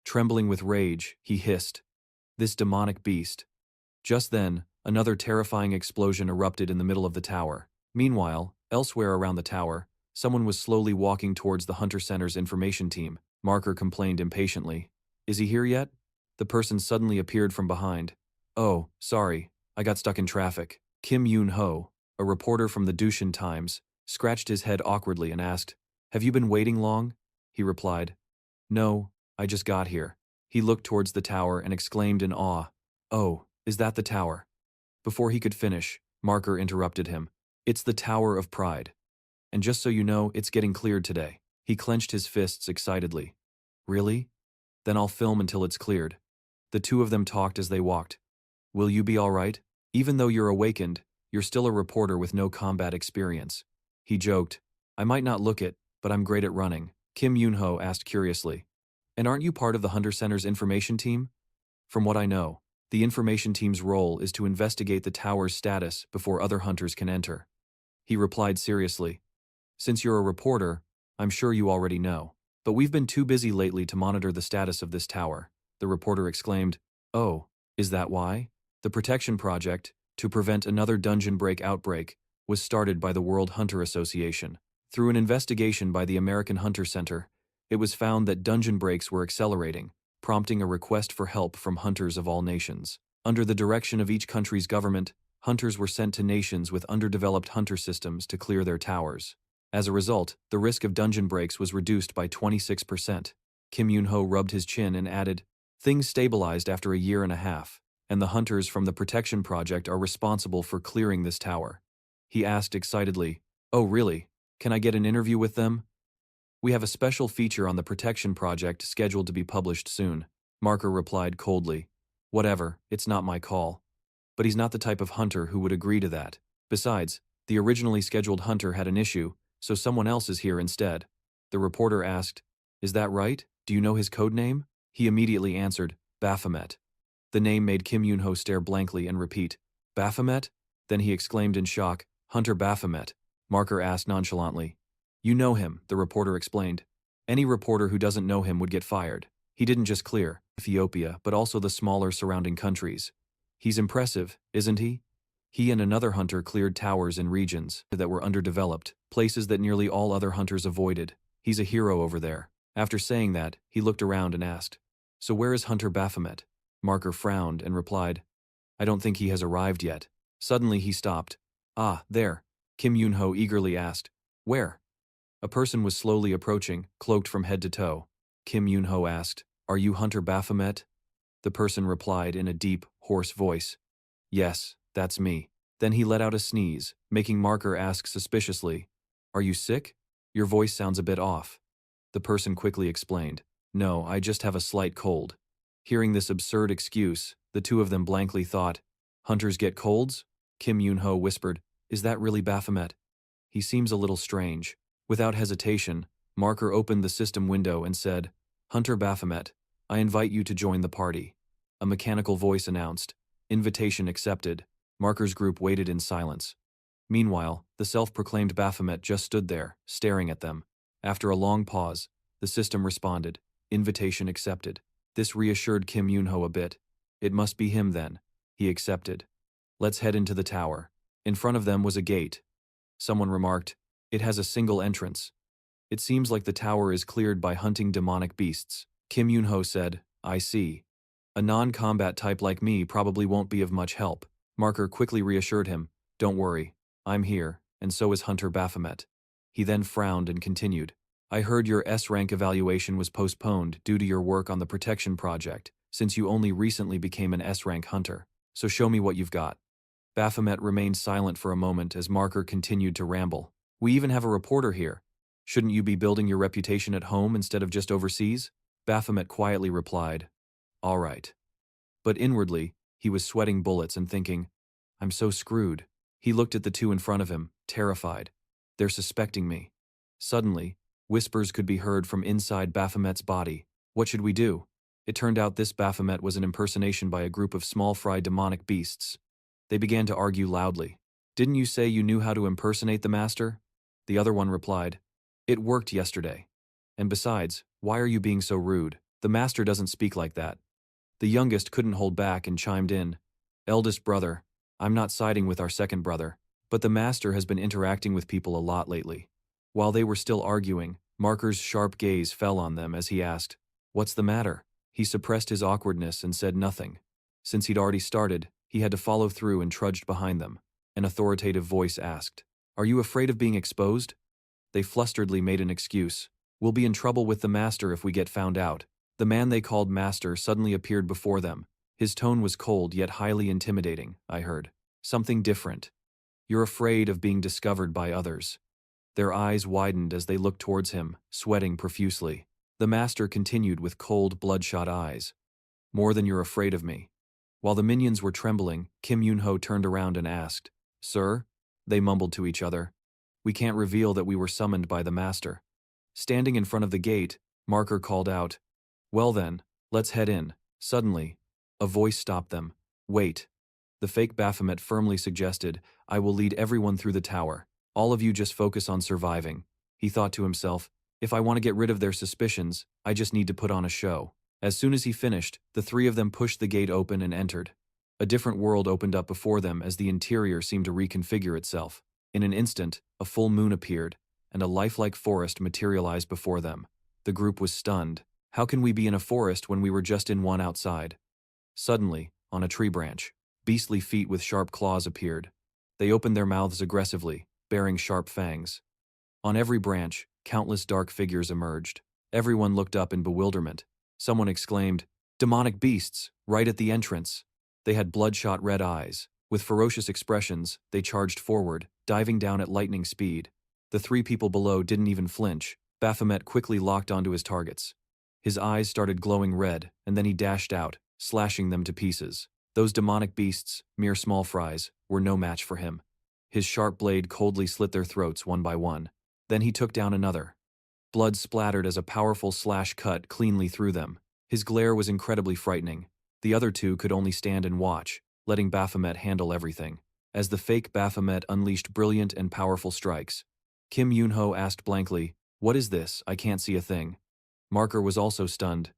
Trembling with rage, he hissed, "This demonic beast." Just then, another terrifying explosion erupted in the middle of the tower. Meanwhile, elsewhere around the tower, someone was slowly walking towards the Hunter Center's information team. Marker complained impatiently. "Is he here yet?" The person suddenly appeared from behind. "Oh, sorry, I got stuck in traffic." Kim Yoon-ho, a reporter from the Dushan Times, scratched his head awkwardly and asked, "Have you been waiting long?" He replied, "No, I just got here." He looked towards the tower and exclaimed in awe, "Oh, is that the tower?" Before he could finish, Marker interrupted him. "It's the Tower of Pride. And just so you know, it's getting cleared today." He clenched his fists excitedly. "Really? Then I'll film until it's cleared." The two of them talked as they walked. "Will you be all right? Even though you're awakened, you're still a reporter with no combat experience." He joked, "I might not look it, but I'm great at running." Kim Yoon-ho asked curiously, "And aren't you part of the Hunter Center's information team?" "From what I know, the information team's role is to investigate the tower's status before other hunters can enter." He replied seriously, "Since you're a reporter, I'm sure you already know. But we've been too busy lately to monitor the status of this tower." The reporter exclaimed, "Oh, is that why?" The Protection Project, to prevent another dungeon break outbreak, was started by the World Hunter Association. Through an investigation by the American Hunter Center, it was found that dungeon breaks were accelerating, prompting a request for help from hunters of all nations. Under the direction of each country's government, hunters were sent to nations with underdeveloped hunter systems to clear their towers. As a result, the risk of dungeon breaks was reduced by 26%. Kim Yoon-ho rubbed his chin and added, "Things stabilized after a year and a half, and the hunters from the Protection Project are responsible for clearing this tower." He asked excitedly, "Oh really? Can I get an interview with them?" "We have a special feature on the Protection Project scheduled to be published soon." Marker replied coldly, "Whatever, it's not my call." But he's not the type of hunter who would agree to that. Besides, the originally scheduled hunter had an issue, so someone else is here instead. The reporter asked, "Is that right? Do you know his code name?" He immediately answered, "Baphomet." The name made Kim Yoon-ho stare blankly and repeat, "Baphomet?" Then he exclaimed in shock, "Hunter Baphomet." Marker asked nonchalantly, "You know him," the reporter explained. "Any reporter who doesn't know him would get fired. He didn't just clear Ethiopia, but also the smaller surrounding countries. He's impressive, isn't he? He and another hunter cleared towers in regions that were underdeveloped, places that nearly all other hunters avoided. He's a hero over there." After saying that, he looked around and asked, "So where is Hunter Baphomet?" Marker frowned and replied, "I don't think he has arrived yet." Suddenly he stopped. "Ah, there." Kim Yoon-ho eagerly asked, "Where?" A person was slowly approaching, cloaked from head to toe. Kim Yoon-ho asked, Are you Hunter Baphomet? The person replied in a deep, hoarse voice. Yes, that's me. Then he let out a sneeze, making Marker ask suspiciously, Are you sick? Your voice sounds a bit off. The person quickly explained, No, I just have a slight cold. Hearing this absurd excuse, the two of them blankly thought, Hunters get colds? Kim Yoon-ho whispered, Is that really Baphomet? He seems a little strange. Without hesitation, Marker opened the system window and said, Hunter Baphomet, I invite you to join the party. A mechanical voice announced, Invitation accepted. Marker's group waited in silence. Meanwhile, the self-proclaimed Baphomet just stood there, staring at them. After a long pause, the system responded, Invitation accepted. This reassured Kim Yoon-ho a bit. It must be him then. He accepted. Let's head into the tower. In front of them was a gate. Someone remarked, It has a single entrance. It seems like the tower is cleared by hunting demonic beasts. Kim Yoon-ho said, I see. A non-combat type like me probably won't be of much help. Marker quickly reassured him, Don't worry, I'm here, and so is Hunter Baphomet. He then frowned and continued, I heard your S-rank evaluation was postponed due to your work on the protection project, since you only recently became an S-rank hunter, so show me what you've got. Baphomet remained silent for a moment as Marker continued to ramble. We even have a reporter here. Shouldn't you be building your reputation at home instead of just overseas? Baphomet quietly replied, All right. But inwardly, he was sweating bullets and thinking, I'm so screwed. He looked at the two in front of him, terrified. They're suspecting me. Suddenly, whispers could be heard from inside Baphomet's body. What should we do? It turned out this Baphomet was an impersonation by a group of small-fry demonic beasts. They began to argue loudly. Didn't you say you knew how to impersonate the master? The other one replied, It worked yesterday. And besides, why are you being so rude? The master doesn't speak like that. The youngest couldn't hold back and chimed in, Eldest brother, I'm not siding with our second brother, but the master has been interacting with people a lot lately. While they were still arguing, Marker's sharp gaze fell on them as he asked, What's the matter? He suppressed his awkwardness and said nothing. Since he'd already started, he had to follow through and trudged behind them. An authoritative voice asked, Are you afraid of being exposed? They flusteredly made an excuse. We'll be in trouble with the master if we get found out. The man they called master suddenly appeared before them. His tone was cold yet highly intimidating, I heard. Something different. You're afraid of being discovered by others. Their eyes widened as they looked towards him, sweating profusely. The master continued with cold, bloodshot eyes. More than you're afraid of me. While the minions were trembling, Kim Yoon-ho turned around and asked, Sir? They mumbled to each other. We can't reveal that we were summoned by the master. Standing in front of the gate, Marker called out, Well then, let's head in. Suddenly, a voice stopped them. Wait. The fake Baphomet firmly suggested, I will lead everyone through the tower. All of you just focus on surviving. He thought to himself, if I want to get rid of their suspicions, I just need to put on a show. As soon as he finished, the three of them pushed the gate open and entered. A different world opened up before them as the interior seemed to reconfigure itself. In an instant, a full moon appeared, and a lifelike forest materialized before them. The group was stunned. How can we be in a forest when we were just in one outside? Suddenly, on a tree branch, beastly feet with sharp claws appeared. They opened their mouths aggressively, bearing sharp fangs. On every branch, countless dark figures emerged. Everyone looked up in bewilderment. Someone exclaimed, Demonic beasts, right at the entrance. They had bloodshot red eyes. With ferocious expressions, they charged forward, diving down at lightning speed. The three people below didn't even flinch. Baphomet quickly locked onto his targets. His eyes started glowing red, and then he dashed out, slashing them to pieces. Those demonic beasts, mere small fries, were no match for him. His sharp blade coldly slit their throats one by one. Then he took down another. Blood splattered as a powerful slash cut cleanly through them. His glare was incredibly frightening. The other two could only stand and watch, letting Baphomet handle everything. As the fake Baphomet unleashed brilliant and powerful strikes, Kim Yoon-ho asked blankly, What is this? I can't see a thing. Marker was also stunned.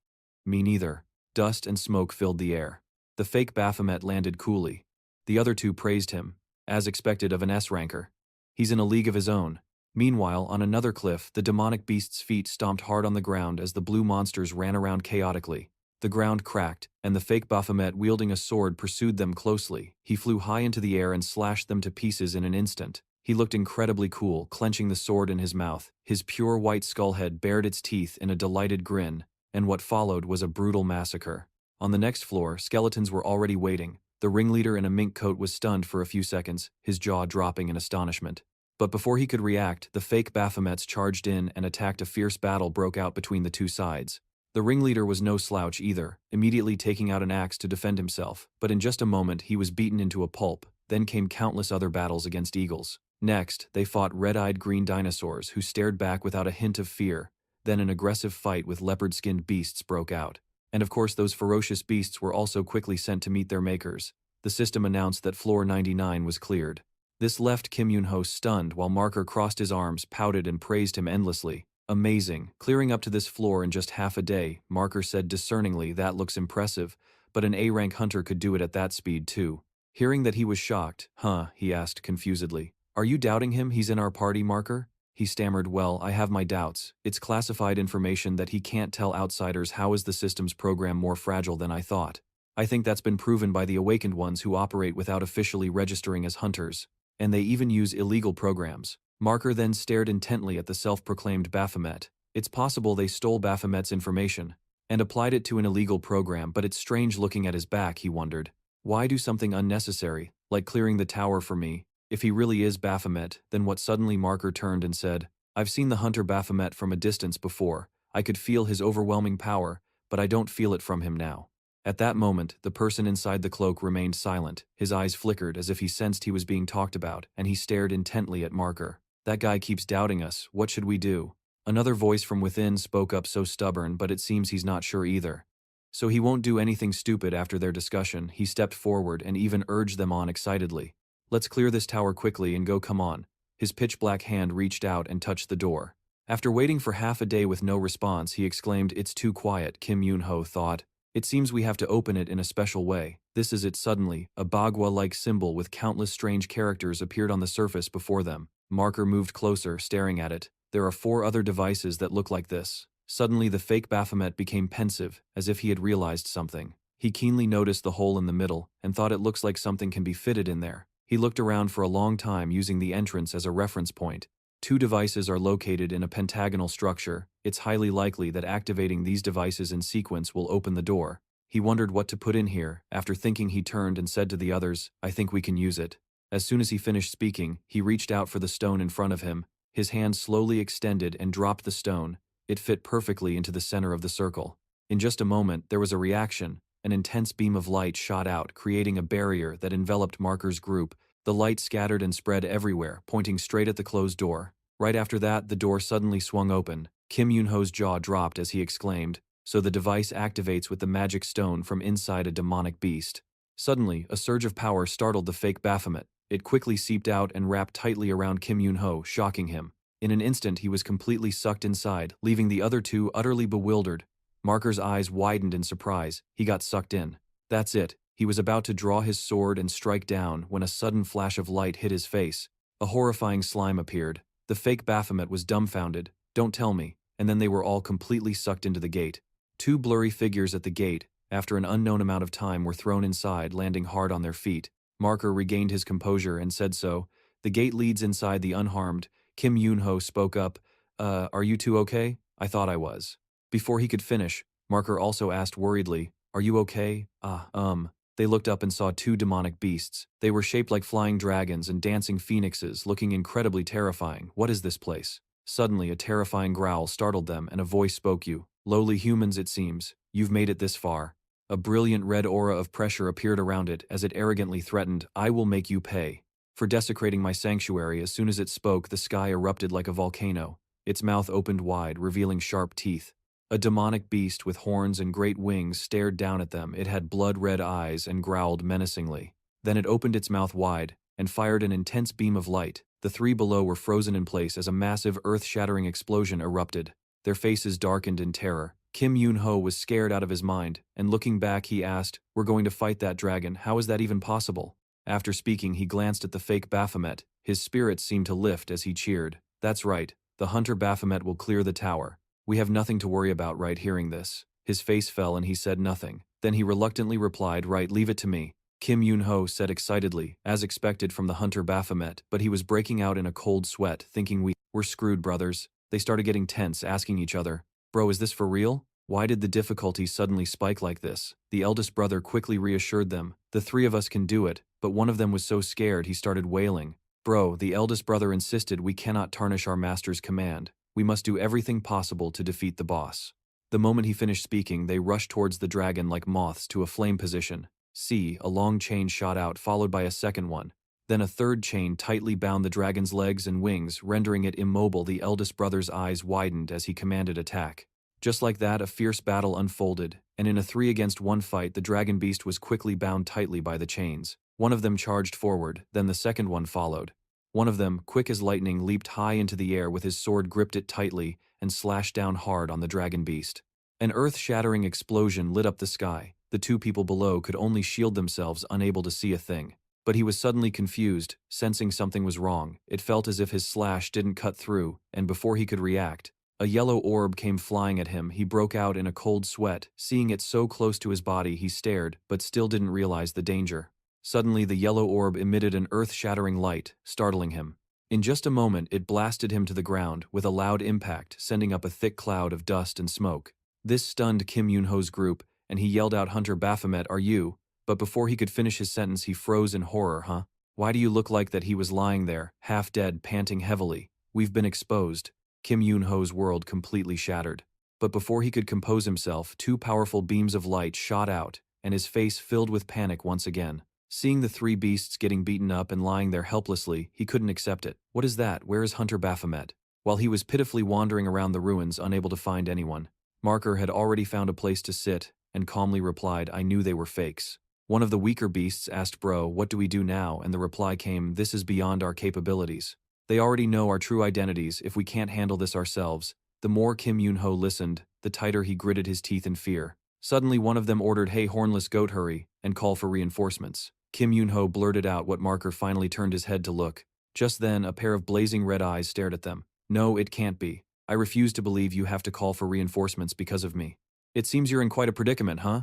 Me neither. Dust and smoke filled the air. The fake Baphomet landed coolly. The other two praised him, as expected of an S-ranker. He's in a league of his own. Meanwhile, on another cliff, the demonic beast's feet stomped hard on the ground as the blue monsters ran around chaotically. The ground cracked, and the fake Baphomet wielding a sword pursued them closely. He flew high into the air and slashed them to pieces in an instant. He looked incredibly cool, clenching the sword in his mouth. His pure white skull head bared its teeth in a delighted grin. and what followed was a brutal massacre. On the next floor, skeletons were already waiting. The ringleader in a mink coat was stunned for a few seconds, his jaw dropping in astonishment. But before he could react, the fake Baphomets charged in and attacked. A fierce battle broke out between the two sides. The ringleader was no slouch either, immediately taking out an axe to defend himself, but in just a moment he was beaten into a pulp. Then came countless other battles against eagles. Next, they fought red-eyed green dinosaurs who stared back without a hint of fear. Then an aggressive fight with leopard-skinned beasts broke out. And of course those ferocious beasts were also quickly sent to meet their makers. The system announced that floor 99 was cleared. This left Kim Yoon-ho stunned while Marker crossed his arms, pouted and praised him endlessly. Amazing, clearing up to this floor in just half a day, Marker said discerningly. That looks impressive, but an A-rank hunter could do it at that speed too. Hearing that he was shocked, he asked confusedly. Are you doubting him? He's in our party, Marker? He stammered. Well, I have my doubts. It's classified information that he can't tell outsiders. How is the system's program more fragile than I thought? I think that's been proven by the awakened ones who operate without officially registering as hunters. And they even use illegal programs. Marker then stared intently at the self-proclaimed Baphomet. It's possible they stole Baphomet's information and applied it to an illegal program, but it's strange looking at his back, he wondered. Why do something unnecessary, like clearing the tower for me? If he really is Baphomet, then what? Suddenly Marker turned and said, I've seen the hunter Baphomet from a distance before. I could feel his overwhelming power, but I don't feel it from him now. At that moment, the person inside the cloak remained silent. His eyes flickered as if he sensed he was being talked about, and he stared intently at Marker. That guy keeps doubting us. What should we do? Another voice from within spoke up, so stubborn, but it seems he's not sure either. So he won't do anything stupid. After their discussion, he stepped forward and even urged them on excitedly. Let's clear this tower quickly and go, come on. His pitch-black hand reached out and touched the door. After waiting for half a day with no response, he exclaimed, It's too quiet, Kim Yoon-ho thought. It seems we have to open it in a special way. This is it. Suddenly, a bagua-like symbol with countless strange characters appeared on the surface before them. Marker moved closer, staring at it. There are 4 other devices that look like this. Suddenly the fake Baphomet became pensive, as if he had realized something. He keenly noticed the hole in the middle, and thought it looks like something can be fitted in there. He looked around for a long time, using the entrance as a reference point. 2 devices are located in a pentagonal structure. It's highly likely that activating these devices in sequence will open the door. He wondered what to put in here. After thinking, he turned and said to the others, I think we can use it. As soon as he finished speaking, he reached out for the stone in front of him. His hand slowly extended and dropped the stone. It fit perfectly into the center of the circle. In just a moment, there was a reaction. An intense beam of light shot out, creating a barrier that enveloped Marker's group. The light scattered and spread everywhere, pointing straight at the closed door. Right after that, the door suddenly swung open. Kim Yoon-ho's jaw dropped as he exclaimed, So the device activates with the magic stone from inside a demonic beast. Suddenly, a surge of power startled the fake Baphomet. It quickly seeped out and wrapped tightly around Kim Yoon-ho, shocking him. In an instant, he was completely sucked inside, leaving the other 2 utterly bewildered. Marker's eyes widened in surprise. He got sucked in. That's it. He was about to draw his sword and strike down when a sudden flash of light hit his face. A horrifying slime appeared. The fake Baphomet was dumbfounded. Don't tell me. And then they were all completely sucked into the gate. 2 blurry figures at the gate, after an unknown amount of time, were thrown inside, landing hard on their feet. Marker regained his composure and said so. The gate leads inside the unharmed. Kim Yoon-ho spoke up. Are you 2 okay? I thought I was. Before he could finish, Marker also asked worriedly, Are you okay? They looked up and saw 2 demonic beasts. They were shaped like flying dragons and dancing phoenixes, looking incredibly terrifying. What is this place? Suddenly, a terrifying growl startled them, and a voice spoke. You lowly humans, it seems. You've made it this far. A brilliant red aura of pressure appeared around it as it arrogantly threatened, I will make you pay for desecrating my sanctuary. As soon as it spoke, the sky erupted like a volcano. Its mouth opened wide, revealing sharp teeth. A demonic beast with horns and great wings stared down at them. It had blood-red eyes and growled menacingly. Then it opened its mouth wide and fired an intense beam of light. The 3 below were frozen in place as a massive earth-shattering explosion erupted. Their faces darkened in terror. Kim Yoon-ho was scared out of his mind, and looking back he asked, We're going to fight that dragon, how is that even possible? After speaking, he glanced at the fake Baphomet. His spirits seemed to lift as he cheered. That's right, the hunter Baphomet will clear the tower. We have nothing to worry about, right? Hearing this, his face fell and he said nothing. Then he reluctantly replied, Right, leave it to me. Kim Yoon-ho said excitedly, as expected from the hunter Baphomet, but he was breaking out in a cold sweat, thinking we're screwed, brothers. They started getting tense, asking each other, Bro, is this for real? Why did the difficulty suddenly spike like this? The eldest brother quickly reassured them. The three of us can do it, but one of them was so scared he started wailing. Bro, the eldest brother insisted we cannot tarnish our master's command. We must do everything possible to defeat the boss. The moment he finished speaking, they rushed towards the dragon like moths to a flame position. See, a long chain shot out, followed by a second one. Then a third chain tightly bound the dragon's legs and wings, rendering it immobile. The eldest brother's eyes widened as he commanded attack. Just like that, a fierce battle unfolded, and in a 3-against-1 fight, the dragon beast was quickly bound tightly by the chains. One of them charged forward, then the second one followed. One of them, quick as lightning, leaped high into the air with his sword, gripped it tightly, and slashed down hard on the dragon beast. An earth-shattering explosion lit up the sky. The two people below could only shield themselves, unable to see a thing. But he was suddenly confused, sensing something was wrong. It felt as if his slash didn't cut through, and before he could react, a yellow orb came flying at him. He broke out in a cold sweat. Seeing it so close to his body, he stared, but still didn't realize the danger. Suddenly, the yellow orb emitted an earth-shattering light, startling him. In just a moment, it blasted him to the ground, with a loud impact, sending up a thick cloud of dust and smoke. This stunned Kim Yoon-ho's group, and he yelled out, "Hunter Baphomet, are you?" But before he could finish his sentence, he froze in horror. "Huh? Why do you look like that?" He was lying there, half dead, panting heavily. "We've been exposed." Kim Yoon-ho's world completely shattered. But before he could compose himself, two powerful beams of light shot out, and his face filled with panic once again. Seeing the three beasts getting beaten up and lying there helplessly, he couldn't accept it. "What is that? Where is Hunter Baphomet?" While he was pitifully wandering around the ruins, unable to find anyone, Marker had already found a place to sit, and calmly replied, "I knew they were fakes." One of the weaker beasts asked, "Bro, what do we do now?" And the reply came, "This is beyond our capabilities. They already know our true identities if we can't handle this ourselves." The more Kim Yoon-ho listened, the tighter he gritted his teeth in fear. Suddenly one of them ordered, "Hey, hornless goat, hurry, and call for reinforcements." Kim Yoon-ho blurted out what Marker finally turned his head to look. Just then, a pair of blazing red eyes stared at them. "No, it can't be. I refuse to believe you have to call for reinforcements because of me. It seems you're in quite a predicament, huh?"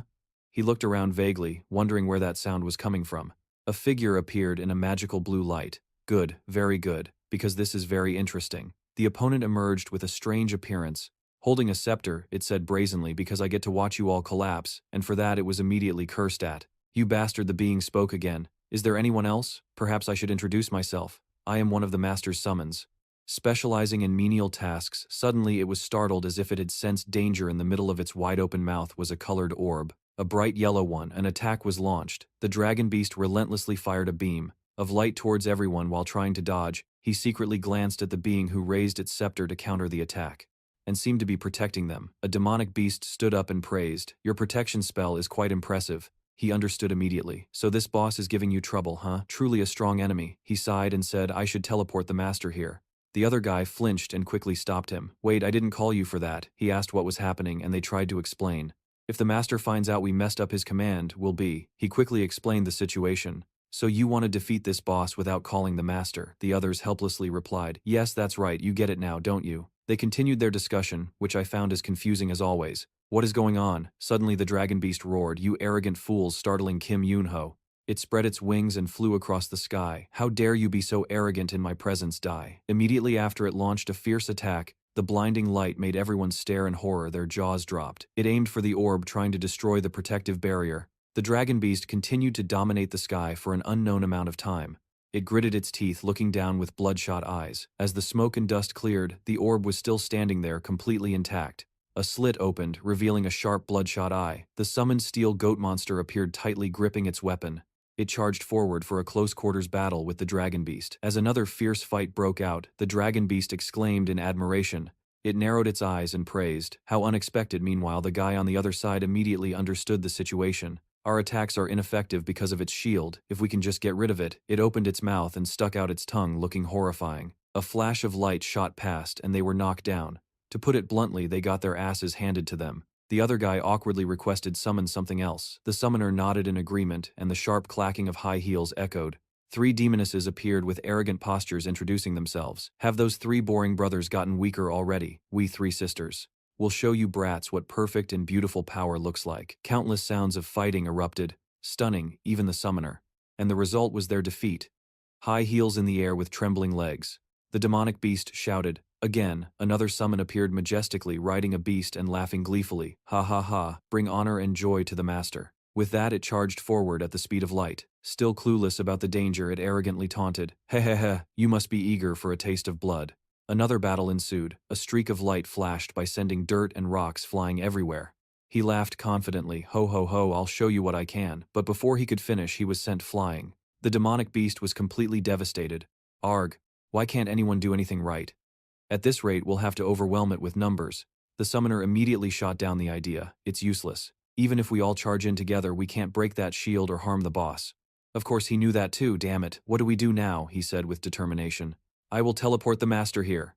He looked around vaguely, wondering where that sound was coming from. A figure appeared in a magical blue light. "Good, very good, because this is very interesting." The opponent emerged with a strange appearance. Holding a scepter, it said brazenly, "Because I get to watch you all collapse," and for that it was immediately cursed at. "You bastard," the being spoke again. "Is there anyone else? Perhaps I should introduce myself. I am one of the master's summons." Specializing in menial tasks, suddenly it was startled as if it had sensed danger. In the middle of its wide-open mouth was a colored orb. A bright yellow one. An attack was launched. The dragon beast relentlessly fired a beam of light towards everyone while trying to dodge. He secretly glanced at the being who raised its scepter to counter the attack, and seemed to be protecting them. A demonic beast stood up and praised, "Your protection spell is quite impressive." He understood immediately. "So this boss is giving you trouble, huh? Truly a strong enemy." He sighed and said, "I should teleport the master here." The other guy flinched and quickly stopped him. "Wait, I didn't call you for that." He asked what was happening, and they tried to explain. "If the master finds out we messed up his command, we'll be..." He quickly explained the situation. "So you want to defeat this boss without calling the master?" The others helplessly replied, "Yes, that's right, you get it now, don't you?" They continued their discussion, which I found as confusing as always. "What is going on?" Suddenly the dragon beast roared, "You arrogant fools," startling Kim Yoon-ho. It spread its wings and flew across the sky. "How dare you be so arrogant in my presence, die." Immediately after, it launched a fierce attack. The blinding light made everyone stare in horror, their jaws dropped. It aimed for the orb, trying to destroy the protective barrier. The dragon beast continued to dominate the sky for an unknown amount of time. It gritted its teeth, looking down with bloodshot eyes. As the smoke and dust cleared, the orb was still standing there, completely intact. A slit opened, revealing a sharp bloodshot eye. The summoned steel goat monster appeared, tightly gripping its weapon. It charged forward for a close-quarters battle with the dragon beast. As another fierce fight broke out, the dragon beast exclaimed in admiration. It narrowed its eyes and praised. "How unexpected." Meanwhile, the guy on the other side immediately understood the situation. "Our attacks are ineffective because of its shield. If we can just get rid of it." It opened its mouth and stuck out its tongue, looking horrifying. A flash of light shot past, and they were knocked down. To put it bluntly, they got their asses handed to them. The other guy awkwardly requested summon something else. The summoner nodded in agreement, and the sharp clacking of high heels echoed. Three demonesses appeared with arrogant postures, introducing themselves. "Have those three boring brothers gotten weaker already? We three sisters. We'll show you brats what perfect and beautiful power looks like." Countless sounds of fighting erupted, stunning even the summoner. And the result was their defeat. High heels in the air with trembling legs. The demonic beast shouted. Again, another summon appeared majestically, riding a beast and laughing gleefully. Ha ha ha, bring honor and joy to the master. With that it charged forward at the speed of light. Still clueless about the danger, it arrogantly taunted. Heh heh heh, you must be eager for a taste of blood. Another battle ensued. A streak of light flashed by sending dirt and rocks flying everywhere. He laughed confidently. Ho ho ho, I'll show you what I can. But before he could finish, he was sent flying. The demonic beast was completely devastated. Arg, why can't anyone do anything right? At this rate, we'll have to overwhelm it with numbers. The summoner immediately shot down the idea. It's useless. Even if we all charge in together, we can't break that shield or harm the boss. Of course he knew that too, damn it. What do we do now? He said with determination. I will teleport the master here.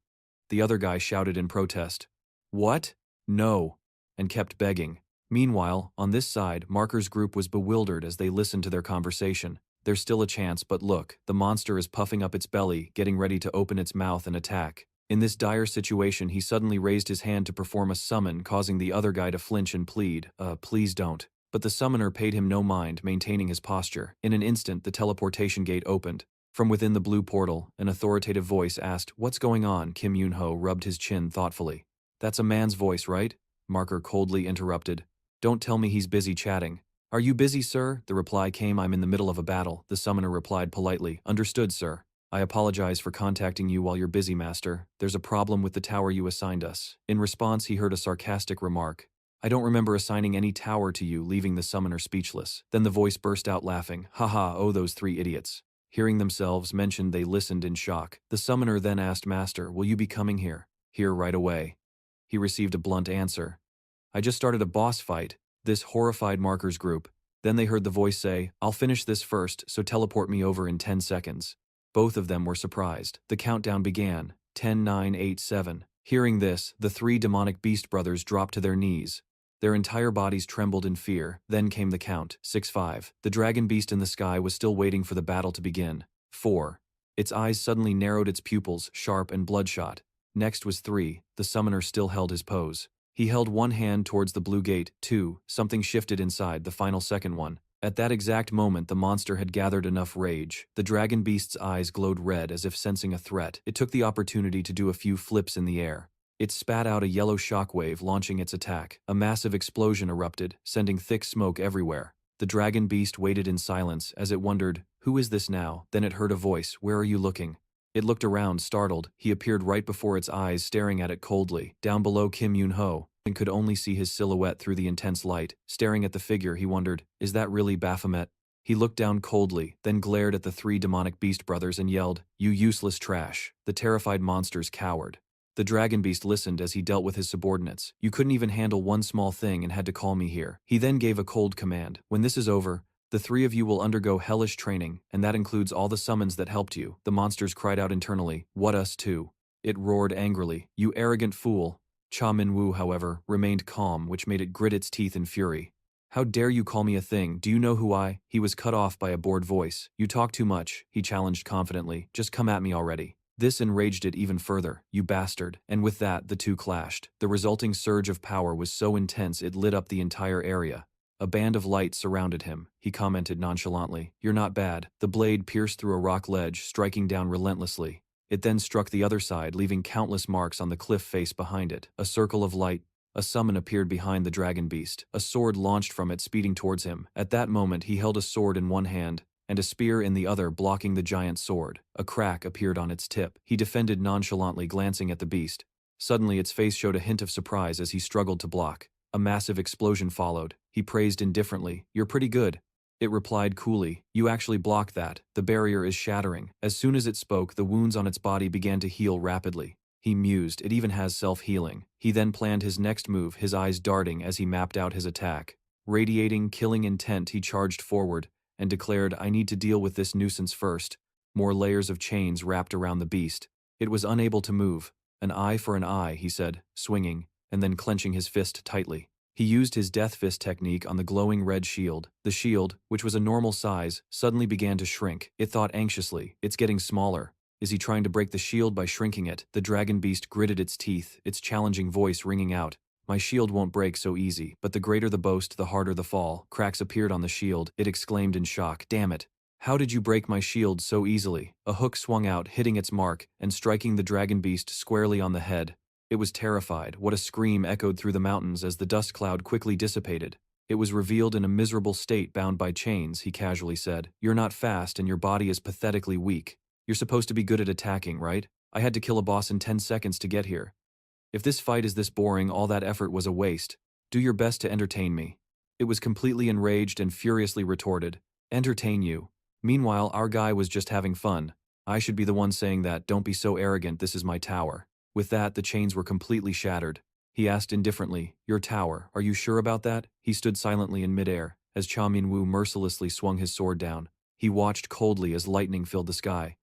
The other guy shouted in protest. What? No. And kept begging. Meanwhile, on this side, Marker's group was bewildered as they listened to their conversation. There's still a chance, but look, the monster is puffing up its belly, getting ready to open its mouth and attack. In this dire situation, he suddenly raised his hand to perform a summon, causing the other guy to flinch and plead, please don't. But the summoner paid him no mind, maintaining his posture. In an instant, the teleportation gate opened. From within the blue portal, an authoritative voice asked, What's going on? Kim Yoon-ho rubbed his chin thoughtfully. That's a man's voice, right? Marker coldly interrupted. Don't tell me he's busy chatting. Are you busy, sir? The reply came. I'm in the middle of a battle. The summoner replied politely. Understood, sir. I apologize for contacting you while you're busy, master. There's a problem with the tower you assigned us. In response, he heard a sarcastic remark. I don't remember assigning any tower to you, leaving the summoner speechless. Then the voice burst out laughing. Haha, oh those three idiots. Hearing themselves mentioned, they listened in shock. The summoner then asked, Master, will you be coming here? Here right away. He received a blunt answer. I just started a boss fight. This horrified Marker's group. Then they heard the voice say, I'll finish this first, so teleport me over in 10 seconds. Both of them were surprised. The countdown began. 10, 9, 8, 7. Hearing this, the three demonic beast brothers dropped to their knees. Their entire bodies trembled in fear. Then came the count. 6, 5. The dragon beast in the sky was still waiting for the battle to begin. 4. Its eyes suddenly narrowed, its pupils sharp and bloodshot. Next was 3. The summoner still held his pose. He held one hand towards the blue gate. 2. Something shifted inside, the final second one. At that exact moment, the monster had gathered enough rage. The dragon beast's eyes glowed red as if sensing a threat. It took the opportunity to do a few flips in the air. It spat out a yellow shockwave, launching its attack. A massive explosion erupted, sending thick smoke everywhere. The dragon beast waited in silence as it wondered, who is this now? Then it heard a voice, where are you looking? It looked around, startled. He appeared right before its eyes, staring at it coldly. Down below, Kim Yoon-ho and could only see his silhouette through the intense light. Staring at the figure, he wondered, is that really Baphomet? He looked down coldly, then glared at the three demonic beast brothers and yelled, you useless trash. The terrified monsters cowered. The dragon beast listened as he dealt with his subordinates. You couldn't even handle one small thing and had to call me here. He then gave a cold command. When this is over, the three of you will undergo hellish training, and that includes all the summons that helped you. The monsters cried out internally, what us too? It roared angrily, you arrogant fool. Cha Min-woo, however, remained calm, which made it grit its teeth in fury. How dare you call me a thing? Do you know who I? He was cut off by a bored voice. You talk too much, he challenged confidently. Just come at me already. This enraged it even further. You bastard. And with that, the two clashed. The resulting surge of power was so intense it lit up the entire area. A band of light surrounded him. He commented nonchalantly, you're not bad. The blade pierced through a rock ledge, striking down relentlessly. It then struck the other side, leaving countless marks on the cliff face behind it. A circle of light. A summon appeared behind the dragon beast. A sword launched from it, speeding towards him. At that moment, he held a sword in one hand, and a spear in the other, blocking the giant sword. A crack appeared on its tip. He defended nonchalantly, glancing at the beast. Suddenly, its face showed a hint of surprise as he struggled to block. A massive explosion followed. He praised indifferently, you're pretty good. It replied coolly, you actually blocked that. The barrier is shattering. As soon as it spoke, the wounds on its body began to heal rapidly. He mused, it even has self-healing. He then planned his next move, his eyes darting as he mapped out his attack. Radiating killing intent, he charged forward and declared, I need to deal with this nuisance first. More layers of chains wrapped around the beast. It was unable to move. An eye for an eye, he said, swinging, and then clenching his fist tightly. He used his death fist technique on the glowing red shield. The shield, which was a normal size, suddenly began to shrink. It thought anxiously, it's getting smaller. Is he trying to break the shield by shrinking it? The dragon beast gritted its teeth, its challenging voice ringing out. My shield won't break so easy, but the greater the boast, the harder the fall. Cracks appeared on the shield. It exclaimed in shock, damn it. How did you break my shield so easily? A hook swung out, hitting its mark, and striking the dragon beast squarely on the head. It was terrified. What a scream echoed through the mountains as the dust cloud quickly dissipated. It was revealed in a miserable state bound by chains, he casually said. You're not fast and your body is pathetically weak. You're supposed to be good at attacking, right? I had to kill a boss in 10 seconds to get here. If this fight is this boring, all that effort was a waste. Do your best to entertain me. It was completely enraged and furiously retorted. Entertain you? Meanwhile, our guy was just having fun. I should be the one saying that. Don't be so arrogant, this is my tower. With that, the chains were completely shattered. He asked indifferently, your tower, are you sure about that? He stood silently in midair, as Cha Minwoo mercilessly swung his sword down. He watched coldly as lightning filled the sky.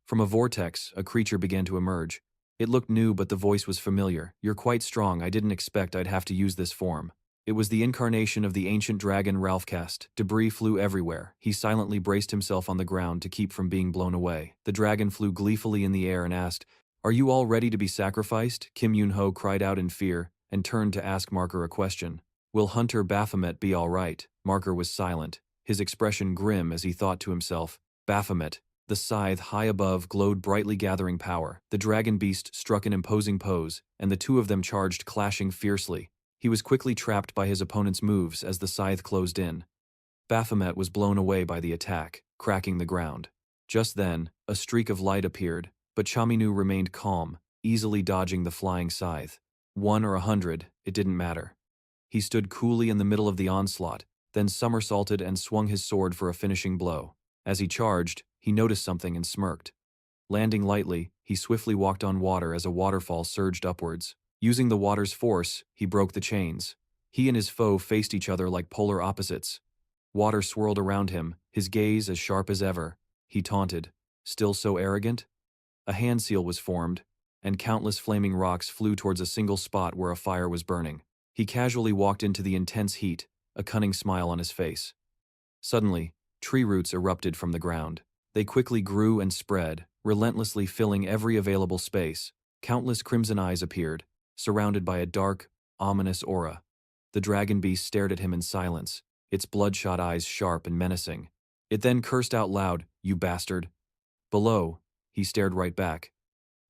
From a vortex, a creature began to emerge. It looked new, but the voice was familiar. You're quite strong, I didn't expect I'd have to use this form. It was the incarnation of the ancient dragon Ralphcast. Debris flew everywhere. He silently braced himself on the ground to keep from being blown away. The dragon flew gleefully in the air and asked, are you all ready to be sacrificed? Kim Yun-ho cried out in fear and turned to ask Marker a question. Will Hunter Baphomet be all right? Marker was silent, his expression grim as he thought to himself, Baphomet. The scythe high above glowed brightly, gathering power. The dragon beast struck an imposing pose, and the two of them charged, clashing fiercely. He was quickly trapped by his opponent's moves as the scythe closed in. Baphomet was blown away by the attack, cracking the ground. Just then, a streak of light appeared, but Chaminu remained calm, easily dodging the flying scythe. 1 or 100, it didn't matter. He stood coolly in the middle of the onslaught, then somersaulted and swung his sword for a finishing blow. As he charged, he noticed something and smirked. Landing lightly, he swiftly walked on water as a waterfall surged upwards. Using the water's force, he broke the chains. He and his foe faced each other like polar opposites. Water swirled around him, his gaze as sharp as ever. He taunted, still so arrogant? A hand seal was formed, and countless flaming rocks flew towards a single spot where a fire was burning. He casually walked into the intense heat, a cunning smile on his face. Suddenly, tree roots erupted from the ground. They quickly grew and spread, relentlessly filling every available space. Countless crimson eyes appeared, surrounded by a dark, ominous aura. The dragon beast stared at him in silence, its bloodshot eyes sharp and menacing. It then cursed out loud, you bastard. Below, he stared right back.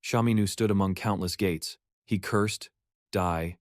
Chaminu stood among countless gates. He cursed, die,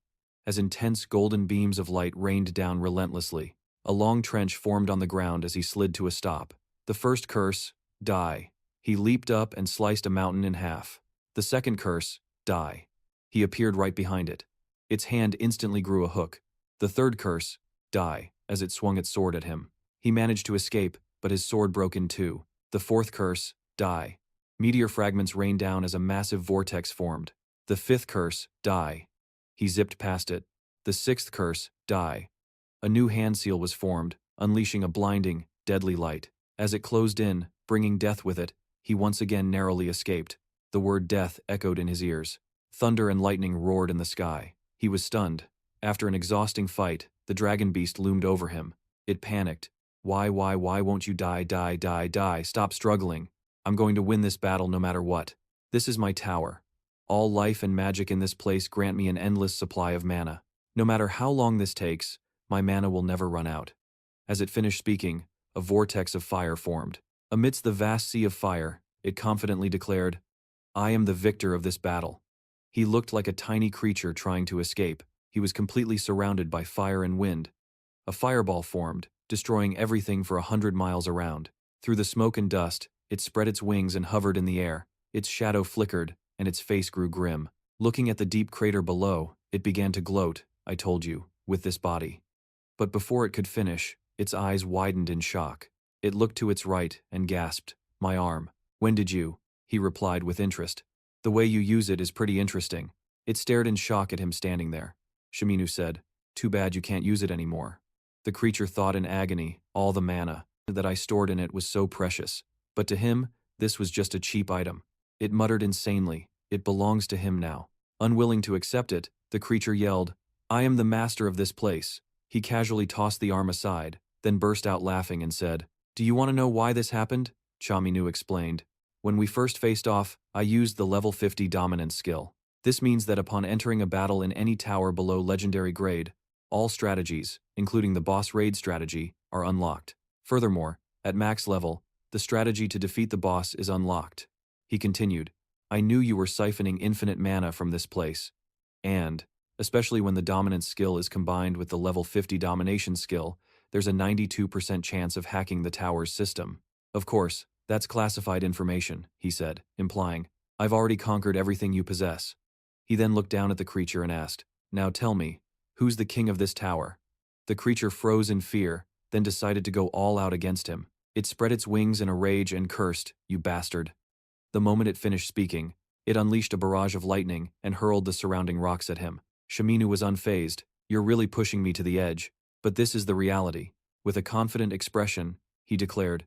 as intense golden beams of light rained down relentlessly. A long trench formed on the ground as he slid to a stop. The first curse, die. He leaped up and sliced a mountain in half. The second curse, die. He appeared right behind it. Its hand instantly grew a hook. The third curse, die, as it swung its sword at him. He managed to escape, but his sword broke in two. The fourth curse, die. Meteor fragments rained down as a massive vortex formed. The fifth curse, die. He zipped past it. The sixth curse, die. A new hand seal was formed, unleashing a blinding, deadly light. As it closed in, bringing death with it, he once again narrowly escaped. The word death echoed in his ears. Thunder and lightning roared in the sky. He was stunned. After an exhausting fight, the dragon beast loomed over him. It panicked. Why won't you die? Stop struggling. I'm going to win this battle no matter what. This is my tower. All life and magic in this place grant me an endless supply of mana. No matter how long this takes, my mana will never run out. As it finished speaking, a vortex of fire formed. Amidst the vast sea of fire, it confidently declared, I am the victor of this battle. He looked like a tiny creature trying to escape. He was completely surrounded by fire and wind. A fireball formed, destroying everything for 100 miles around. Through the smoke and dust, it spread its wings and hovered in the air. Its shadow flickered, and its face grew grim. Looking at the deep crater below, it began to gloat, I told you, with this body. But before it could finish, its eyes widened in shock. It looked to its right and gasped, my arm. When did you? He replied with interest. The way you use it is pretty interesting. It stared in shock at him standing there. Chaminu said, too bad you can't use it anymore. The creature thought in agony, all the mana that I stored in it was so precious. But to him, this was just a cheap item. It muttered insanely, it belongs to him now. Unwilling to accept it, the creature yelled, I am the master of this place. He casually tossed the arm aside, then burst out laughing and said, do you want to know why this happened? Chaminu explained. When we first faced off, I used the level 50 dominance skill. This means that upon entering a battle in any tower below legendary grade, all strategies, including the boss raid strategy, are unlocked. Furthermore, at max level, The strategy to defeat the boss is unlocked. He continued, I knew you were siphoning infinite mana from this place. And, especially when the dominance skill is combined with the level 50 domination skill, there's a 92% chance of hacking the tower's system. Of course, that's classified information, he said, implying, I've already conquered everything you possess. He then looked down at the creature and asked, Now tell me, who's the king of this tower? The creature froze in fear, then decided to go all out against him. It spread its wings in a rage and cursed, You bastard. The moment it finished speaking, it unleashed a barrage of lightning and hurled the surrounding rocks at him. Shiminu was unfazed. You're really pushing me to the edge. But this is the reality. With a confident expression, he declared,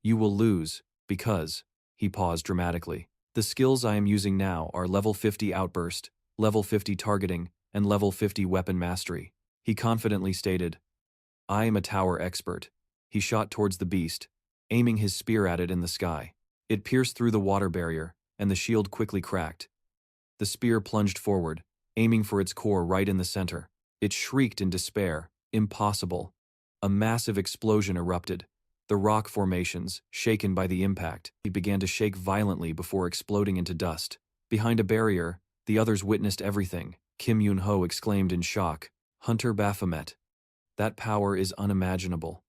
You will lose, because, he paused dramatically. The skills I am using now are level 50 outburst, level 50 targeting, and level 50 weapon mastery. He confidently stated, I am a tower expert. He shot towards the beast, aiming his spear at it in the sky. It pierced through the water barrier, and the shield quickly cracked. The spear plunged forward, aiming for its core right in the center. It shrieked in despair, Impossible. A massive explosion erupted. The rock formations, shaken by the impact, began to shake violently before exploding into dust. Behind a barrier, the others witnessed everything. Kim Yun-ho exclaimed in shock, Hunter Baphomet. That power is unimaginable.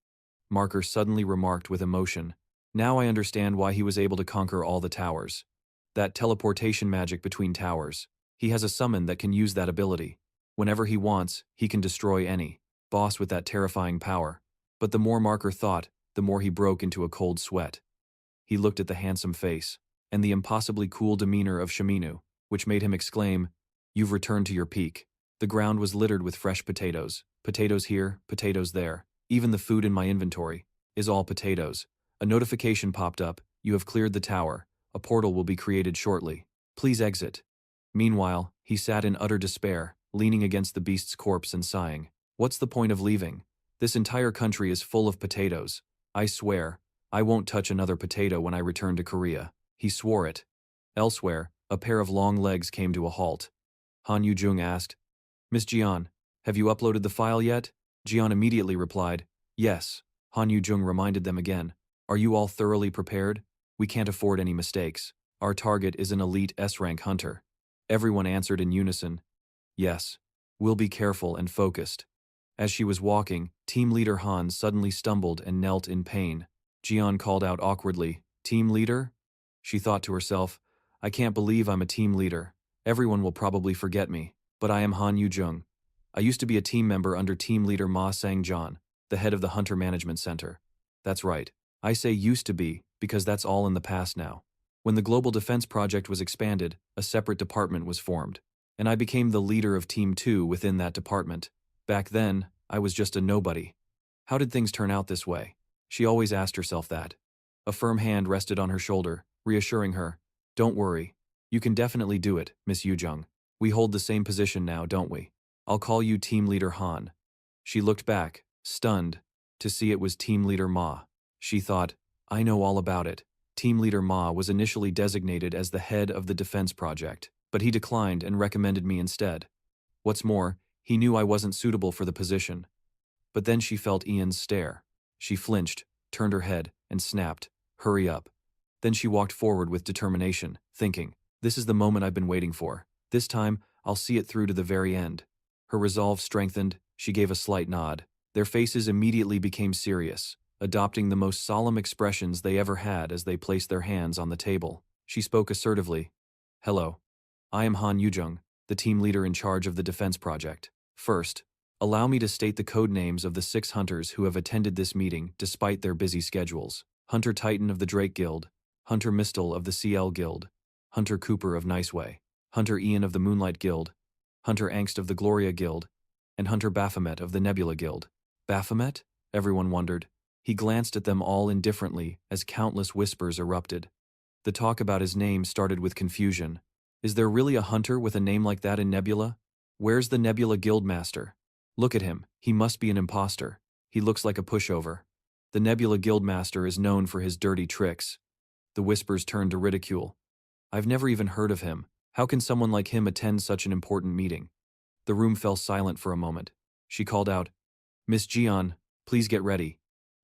Marker suddenly remarked with emotion, Now I understand why he was able to conquer all the towers. That teleportation magic between towers. He has a summon that can use that ability. Whenever he wants, he can destroy any boss with that terrifying power. But the more Marker thought, the more he broke into a cold sweat. He looked at the handsome face, and the impossibly cool demeanor of Shiminu, which made him exclaim, You've returned to your peak. The ground was littered with fresh potatoes. Potatoes here, potatoes there. Even the food in my inventory is all potatoes. A notification popped up, You have cleared the tower. A portal will be created shortly. Please exit. Meanwhile, he sat in utter despair, leaning against the beast's corpse and sighing. What's the point of leaving? This entire country is full of potatoes. I swear, I won't touch another potato when I return to Korea. He swore it. Elsewhere, a pair of long legs came to a halt. Han Yu-jung asked, Miss Jian, have you uploaded the file yet? Jian immediately replied, Yes. Han Yu-jung reminded them again, Are you all thoroughly prepared? We can't afford any mistakes. Our target is an elite S-rank hunter. Everyone answered in unison, Yes. We'll be careful and focused. As she was walking, team leader Han suddenly stumbled and knelt in pain. Jian called out awkwardly, Team leader? She thought to herself, I can't believe I'm a team leader. Everyone will probably forget me, but I am Han Yu-jung. I used to be a team member under team leader Ma Sang-jan, the head of the Hunter Management Center. That's right. I say used to be, because that's all in the past now. When the Global Defense Project was expanded, a separate department was formed, and I became the leader of Team 2 within that department. Back then, I was just a nobody. How did things turn out this way? She always asked herself that. A firm hand rested on her shoulder, reassuring her, Don't worry. You can definitely do it, Miss Yu-jung. We hold the same position now, don't we? I'll call you Team Leader Han. She looked back, stunned, to see it was Team Leader Ma. She thought, I know all about it. Team Leader Ma was initially designated as the head of the defense project, but he declined and recommended me instead. What's more, he knew I wasn't suitable for the position. But then she felt Ian's stare. She flinched, turned her head, and snapped, Hurry up. Then she walked forward with determination, thinking, This is the moment I've been waiting for. This time, I'll see it through to the very end. Her resolve strengthened, she gave a slight nod. Their faces immediately became serious, adopting the most solemn expressions they ever had as they placed their hands on the table. She spoke assertively. Hello. I am Han Yu-jung, the team leader in charge of the defense project. First, allow me to state the code names of the 6 hunters who have attended this meeting despite their busy schedules. Hunter Titan of the Drake Guild, Hunter Mistel of the CL Guild, Hunter Cooper of Niceway, Hunter Ian of the Moonlight Guild, Hunter Angst of the Gloria Guild, and Hunter Baphomet of the Nebula Guild. Baphomet? Everyone wondered. He glanced at them all indifferently as countless whispers erupted. The talk about his name started with confusion. Is there really a hunter with a name like that in Nebula? Where's the Nebula Guildmaster? Look at him, he must be an imposter. He looks like a pushover. The Nebula Guildmaster is known for his dirty tricks. The whispers turned to ridicule. I've never even heard of him. How can someone like him attend such an important meeting? The room fell silent for a moment. She called out, Miss Jian, please get ready.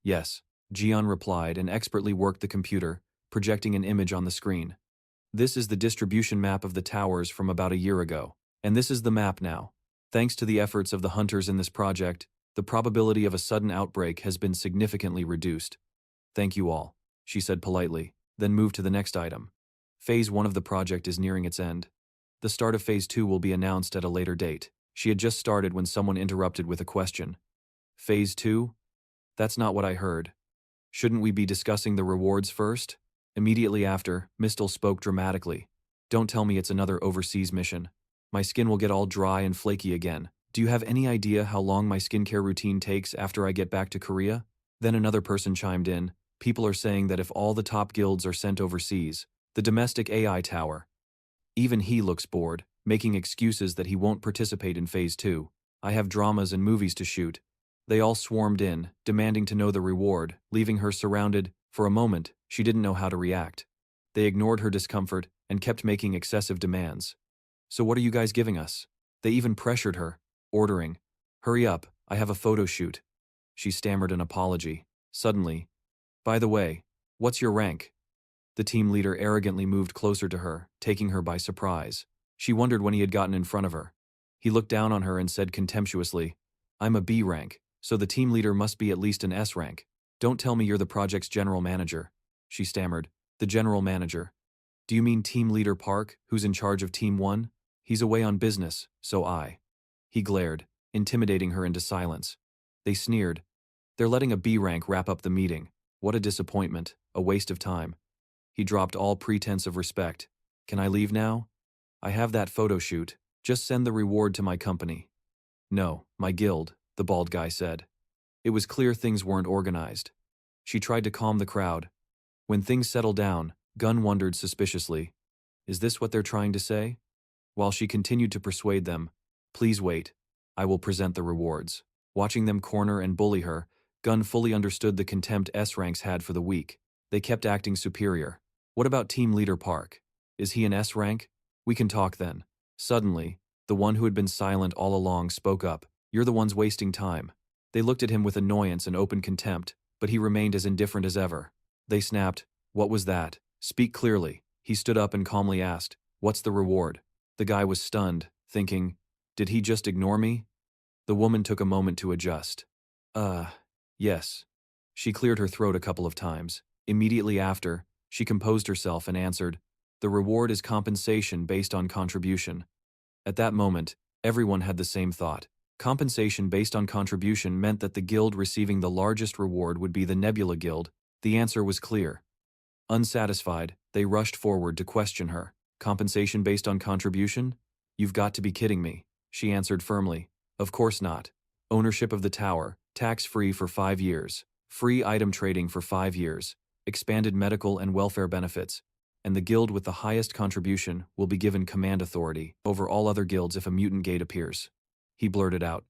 Yes, Jian replied and expertly worked the computer, projecting an image on the screen. This is the distribution map of the towers from about a year ago. And this is the map now. Thanks to the efforts of the hunters in this project, the probability of a sudden outbreak has been significantly reduced. Thank you all, she said politely, then moved to the next item. Phase 1 of the project is nearing its end. The start of Phase 2 will be announced at a later date. She had just started when someone interrupted with a question. Phase 2? That's not what I heard. Shouldn't we be discussing the rewards first? Immediately after, Mistel spoke dramatically. Don't tell me it's another overseas mission. My skin will get all dry and flaky again. Do you have any idea how long my skincare routine takes after I get back to Korea? Then another person chimed in. People are saying that if all the top guilds are sent overseas, the domestic AI tower. Even he looks bored, making excuses that he won't participate in Phase 2. I have dramas and movies to shoot. They all swarmed in, demanding to know the reward, leaving her surrounded. For a moment, she didn't know how to react. They ignored her discomfort and kept making excessive demands. So what are you guys giving us? They even pressured her, ordering, hurry up, I have a photo shoot. She stammered an apology. Suddenly, by the way, what's your rank? The team leader arrogantly moved closer to her, taking her by surprise. She wondered when he had gotten in front of her. He looked down on her and said contemptuously, I'm a B rank, so the team leader must be at least an S rank. Don't tell me you're the project's general manager. She stammered. The general manager. Do you mean Team Leader Park, who's in charge of Team 1? He's away on business, so I. He glared, intimidating her into silence. They sneered. They're letting a B rank wrap up the meeting. What a disappointment, a waste of time. He dropped all pretense of respect. Can I leave now? I have that photo shoot. Just send the reward to my company. No, my guild, the bald guy said. It was clear things weren't organized. She tried to calm the crowd. When things settled down, Gunn wondered suspiciously. Is this what they're trying to say? While she continued to persuade them, please wait. I will present the rewards. Watching them corner and bully her, Gunn fully understood the contempt S ranks had for the weak. They kept acting superior. What about Team Leader Park? Is he an S rank? We can talk then. Suddenly, the one who had been silent all along spoke up. You're the ones wasting time. They looked at him with annoyance and open contempt, but he remained as indifferent as ever. They snapped, what was that? Speak clearly. He stood up and calmly asked, what's the reward? The guy was stunned, thinking, did he just ignore me? The woman took a moment to adjust. Yes. She cleared her throat a couple of times. Immediately after, she composed herself and answered, the reward is compensation based on contribution. At that moment, everyone had the same thought. Compensation based on contribution meant that the guild receiving the largest reward would be the Nebula Guild. The answer was clear. Unsatisfied, they rushed forward to question her. Compensation based on contribution? You've got to be kidding me, she answered firmly. Of course not. Ownership of the tower, tax-free for 5 years, free item trading for 5 years, expanded medical and welfare benefits, and the guild with the highest contribution will be given command authority over all other guilds if a mutant gate appears. He blurted out.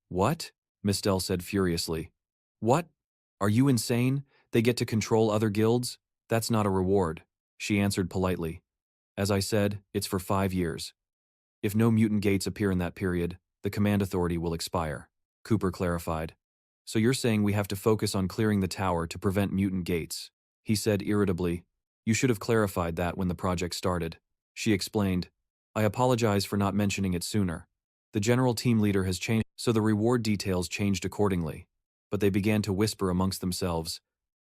What? Mistel said furiously. What? Are you insane? They get to control other guilds? That's not a reward, she answered politely. As I said, it's for 5 years. If no mutant gates appear in that period, the command authority will expire, Cooper clarified. So you're saying we have to focus on clearing the tower to prevent mutant gates, he said irritably. You should have clarified that when the project started. She explained. I apologize for not mentioning it sooner. The general team leader has changed, so the reward details changed accordingly. But they began to whisper amongst themselves.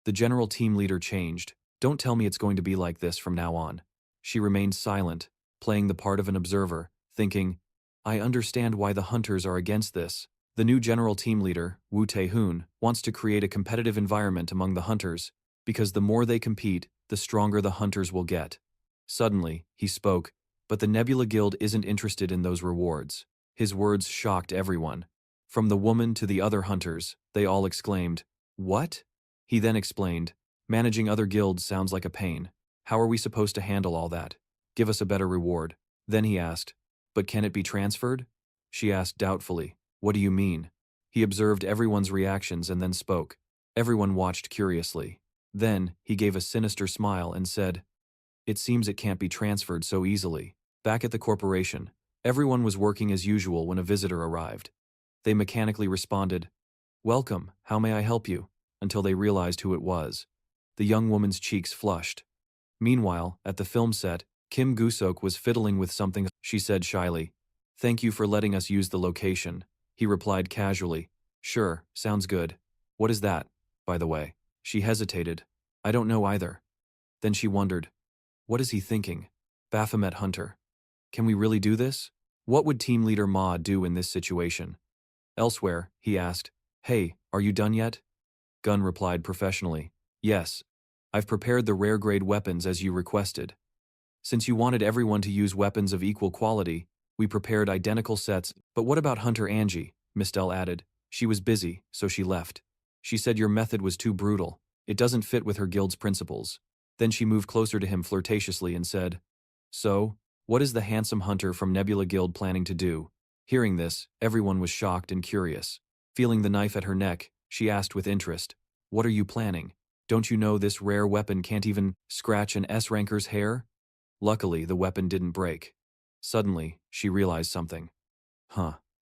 The general team leader changed. Don't tell me it's going to be like this from now on. She remained silent, playing the part of an observer, thinking, I understand why the hunters are against this. The new general team leader, Wu Tae-hoon, wants to create a competitive environment among the hunters, because the more they compete, the stronger the hunters will get. Suddenly, he spoke, but the Nebula Guild isn't interested in those rewards. His words shocked everyone. From the woman to the other hunters, they all exclaimed, What? He then explained, managing other guilds sounds like a pain. How are we supposed to handle all that? Give us a better reward. Then he asked, but can it be transferred? She asked doubtfully, what do you mean? He observed everyone's reactions and then spoke. Everyone watched curiously. Then, he gave a sinister smile and said, It seems it can't be transferred so easily. Back at the corporation, everyone was working as usual when a visitor arrived. They mechanically responded, Welcome, how may I help you? until they realized who it was. The young woman's cheeks flushed. Meanwhile, at the film set, Kim Gusok was fiddling with something. She said shyly, "Thank you for letting us use the location." He replied casually, "Sure, sounds good. What is that, by the way?" She hesitated. "I don't know either." Then she wondered, what is he thinking? Baphomet Hunter. Can we really do this? What would team leader Ma do in this situation? Elsewhere, he asked, "Hey, are you done yet?" Gunn replied professionally, "Yes. I've prepared the rare grade weapons as you requested. Since you wanted everyone to use weapons of equal quality, we prepared identical sets." "But what about Hunter Angie?" Mistel added. "She was busy, so she left. She said your method was too brutal. It doesn't fit with her guild's principles." Then she moved closer to him flirtatiously and said, "So, what is the handsome hunter from Nebula Guild planning to do?" Hearing this, everyone was shocked and curious. Feeling the knife at her neck, she asked with interest, "What are you planning? Don't you know this rare weapon can't even scratch an S-ranker's hair?" Luckily, the weapon didn't break. Suddenly, she realized something.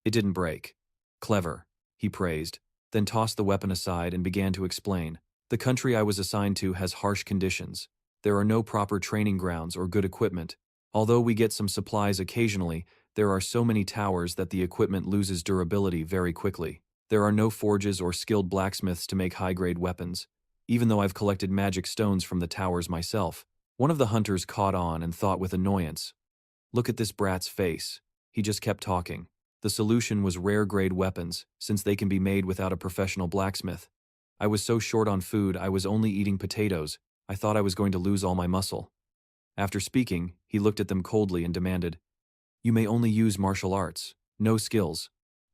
It didn't break. Clever, he praised, then tossed the weapon aside and began to explain. "The country I was assigned to has harsh conditions. There are no proper training grounds or good equipment. Although we get some supplies occasionally, there are so many towers that the equipment loses durability very quickly. There are no forges or skilled blacksmiths to make high-grade weapons, even though I've collected magic stones from the towers myself." One of the hunters caught on and thought with annoyance, "Look at this brat's face." He just kept talking. The solution was rare-grade weapons, since they can be made without a professional blacksmith. "I was so short on food I was only eating potatoes. I thought I was going to lose all my muscle." After speaking, he looked at them coldly and demanded, "You may only use martial arts, no skills.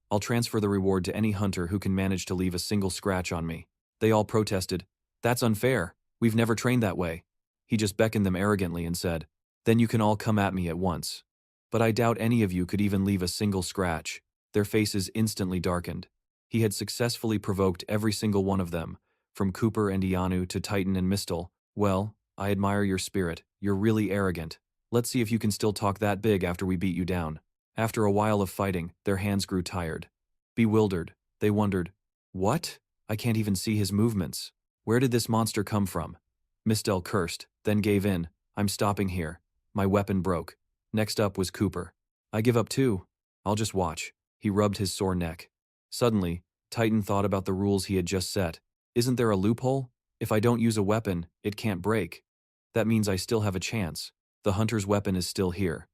I'll transfer the reward to any hunter who can manage to leave a single scratch on me." They all protested, "That's unfair. We've never trained that way." He just beckoned them arrogantly and said, "Then you can all come at me at once. But I doubt any of you could even leave a single scratch." Their faces instantly darkened. He had successfully provoked every single one of them, from Cooper and Ianu to Titan and Mistel. "Well, I admire your spirit. You're really arrogant. Let's see if you can still talk that big after we beat you down." After a while of fighting, their hands grew tired. Bewildered, they wondered, "What? I can't even see his movements. Where did this monster come from?" Mistel cursed, then gave in. "I'm stopping here. My weapon broke." Next up was Cooper. "I give up too. I'll just watch." He rubbed his sore neck. Suddenly, Titan thought about the rules he had just set. "Isn't there a loophole? If I don't use a weapon, it can't break. That means I still have a chance. The hunter's weapon is still here.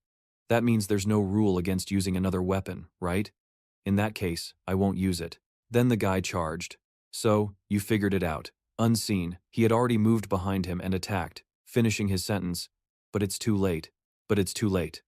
That means there's no rule against using another weapon, right? In that case, I won't use it." Then the guy charged. "So, you figured it out." Unseen, he had already moved behind him and attacked, finishing his sentence, "But it's too late. But it's too late."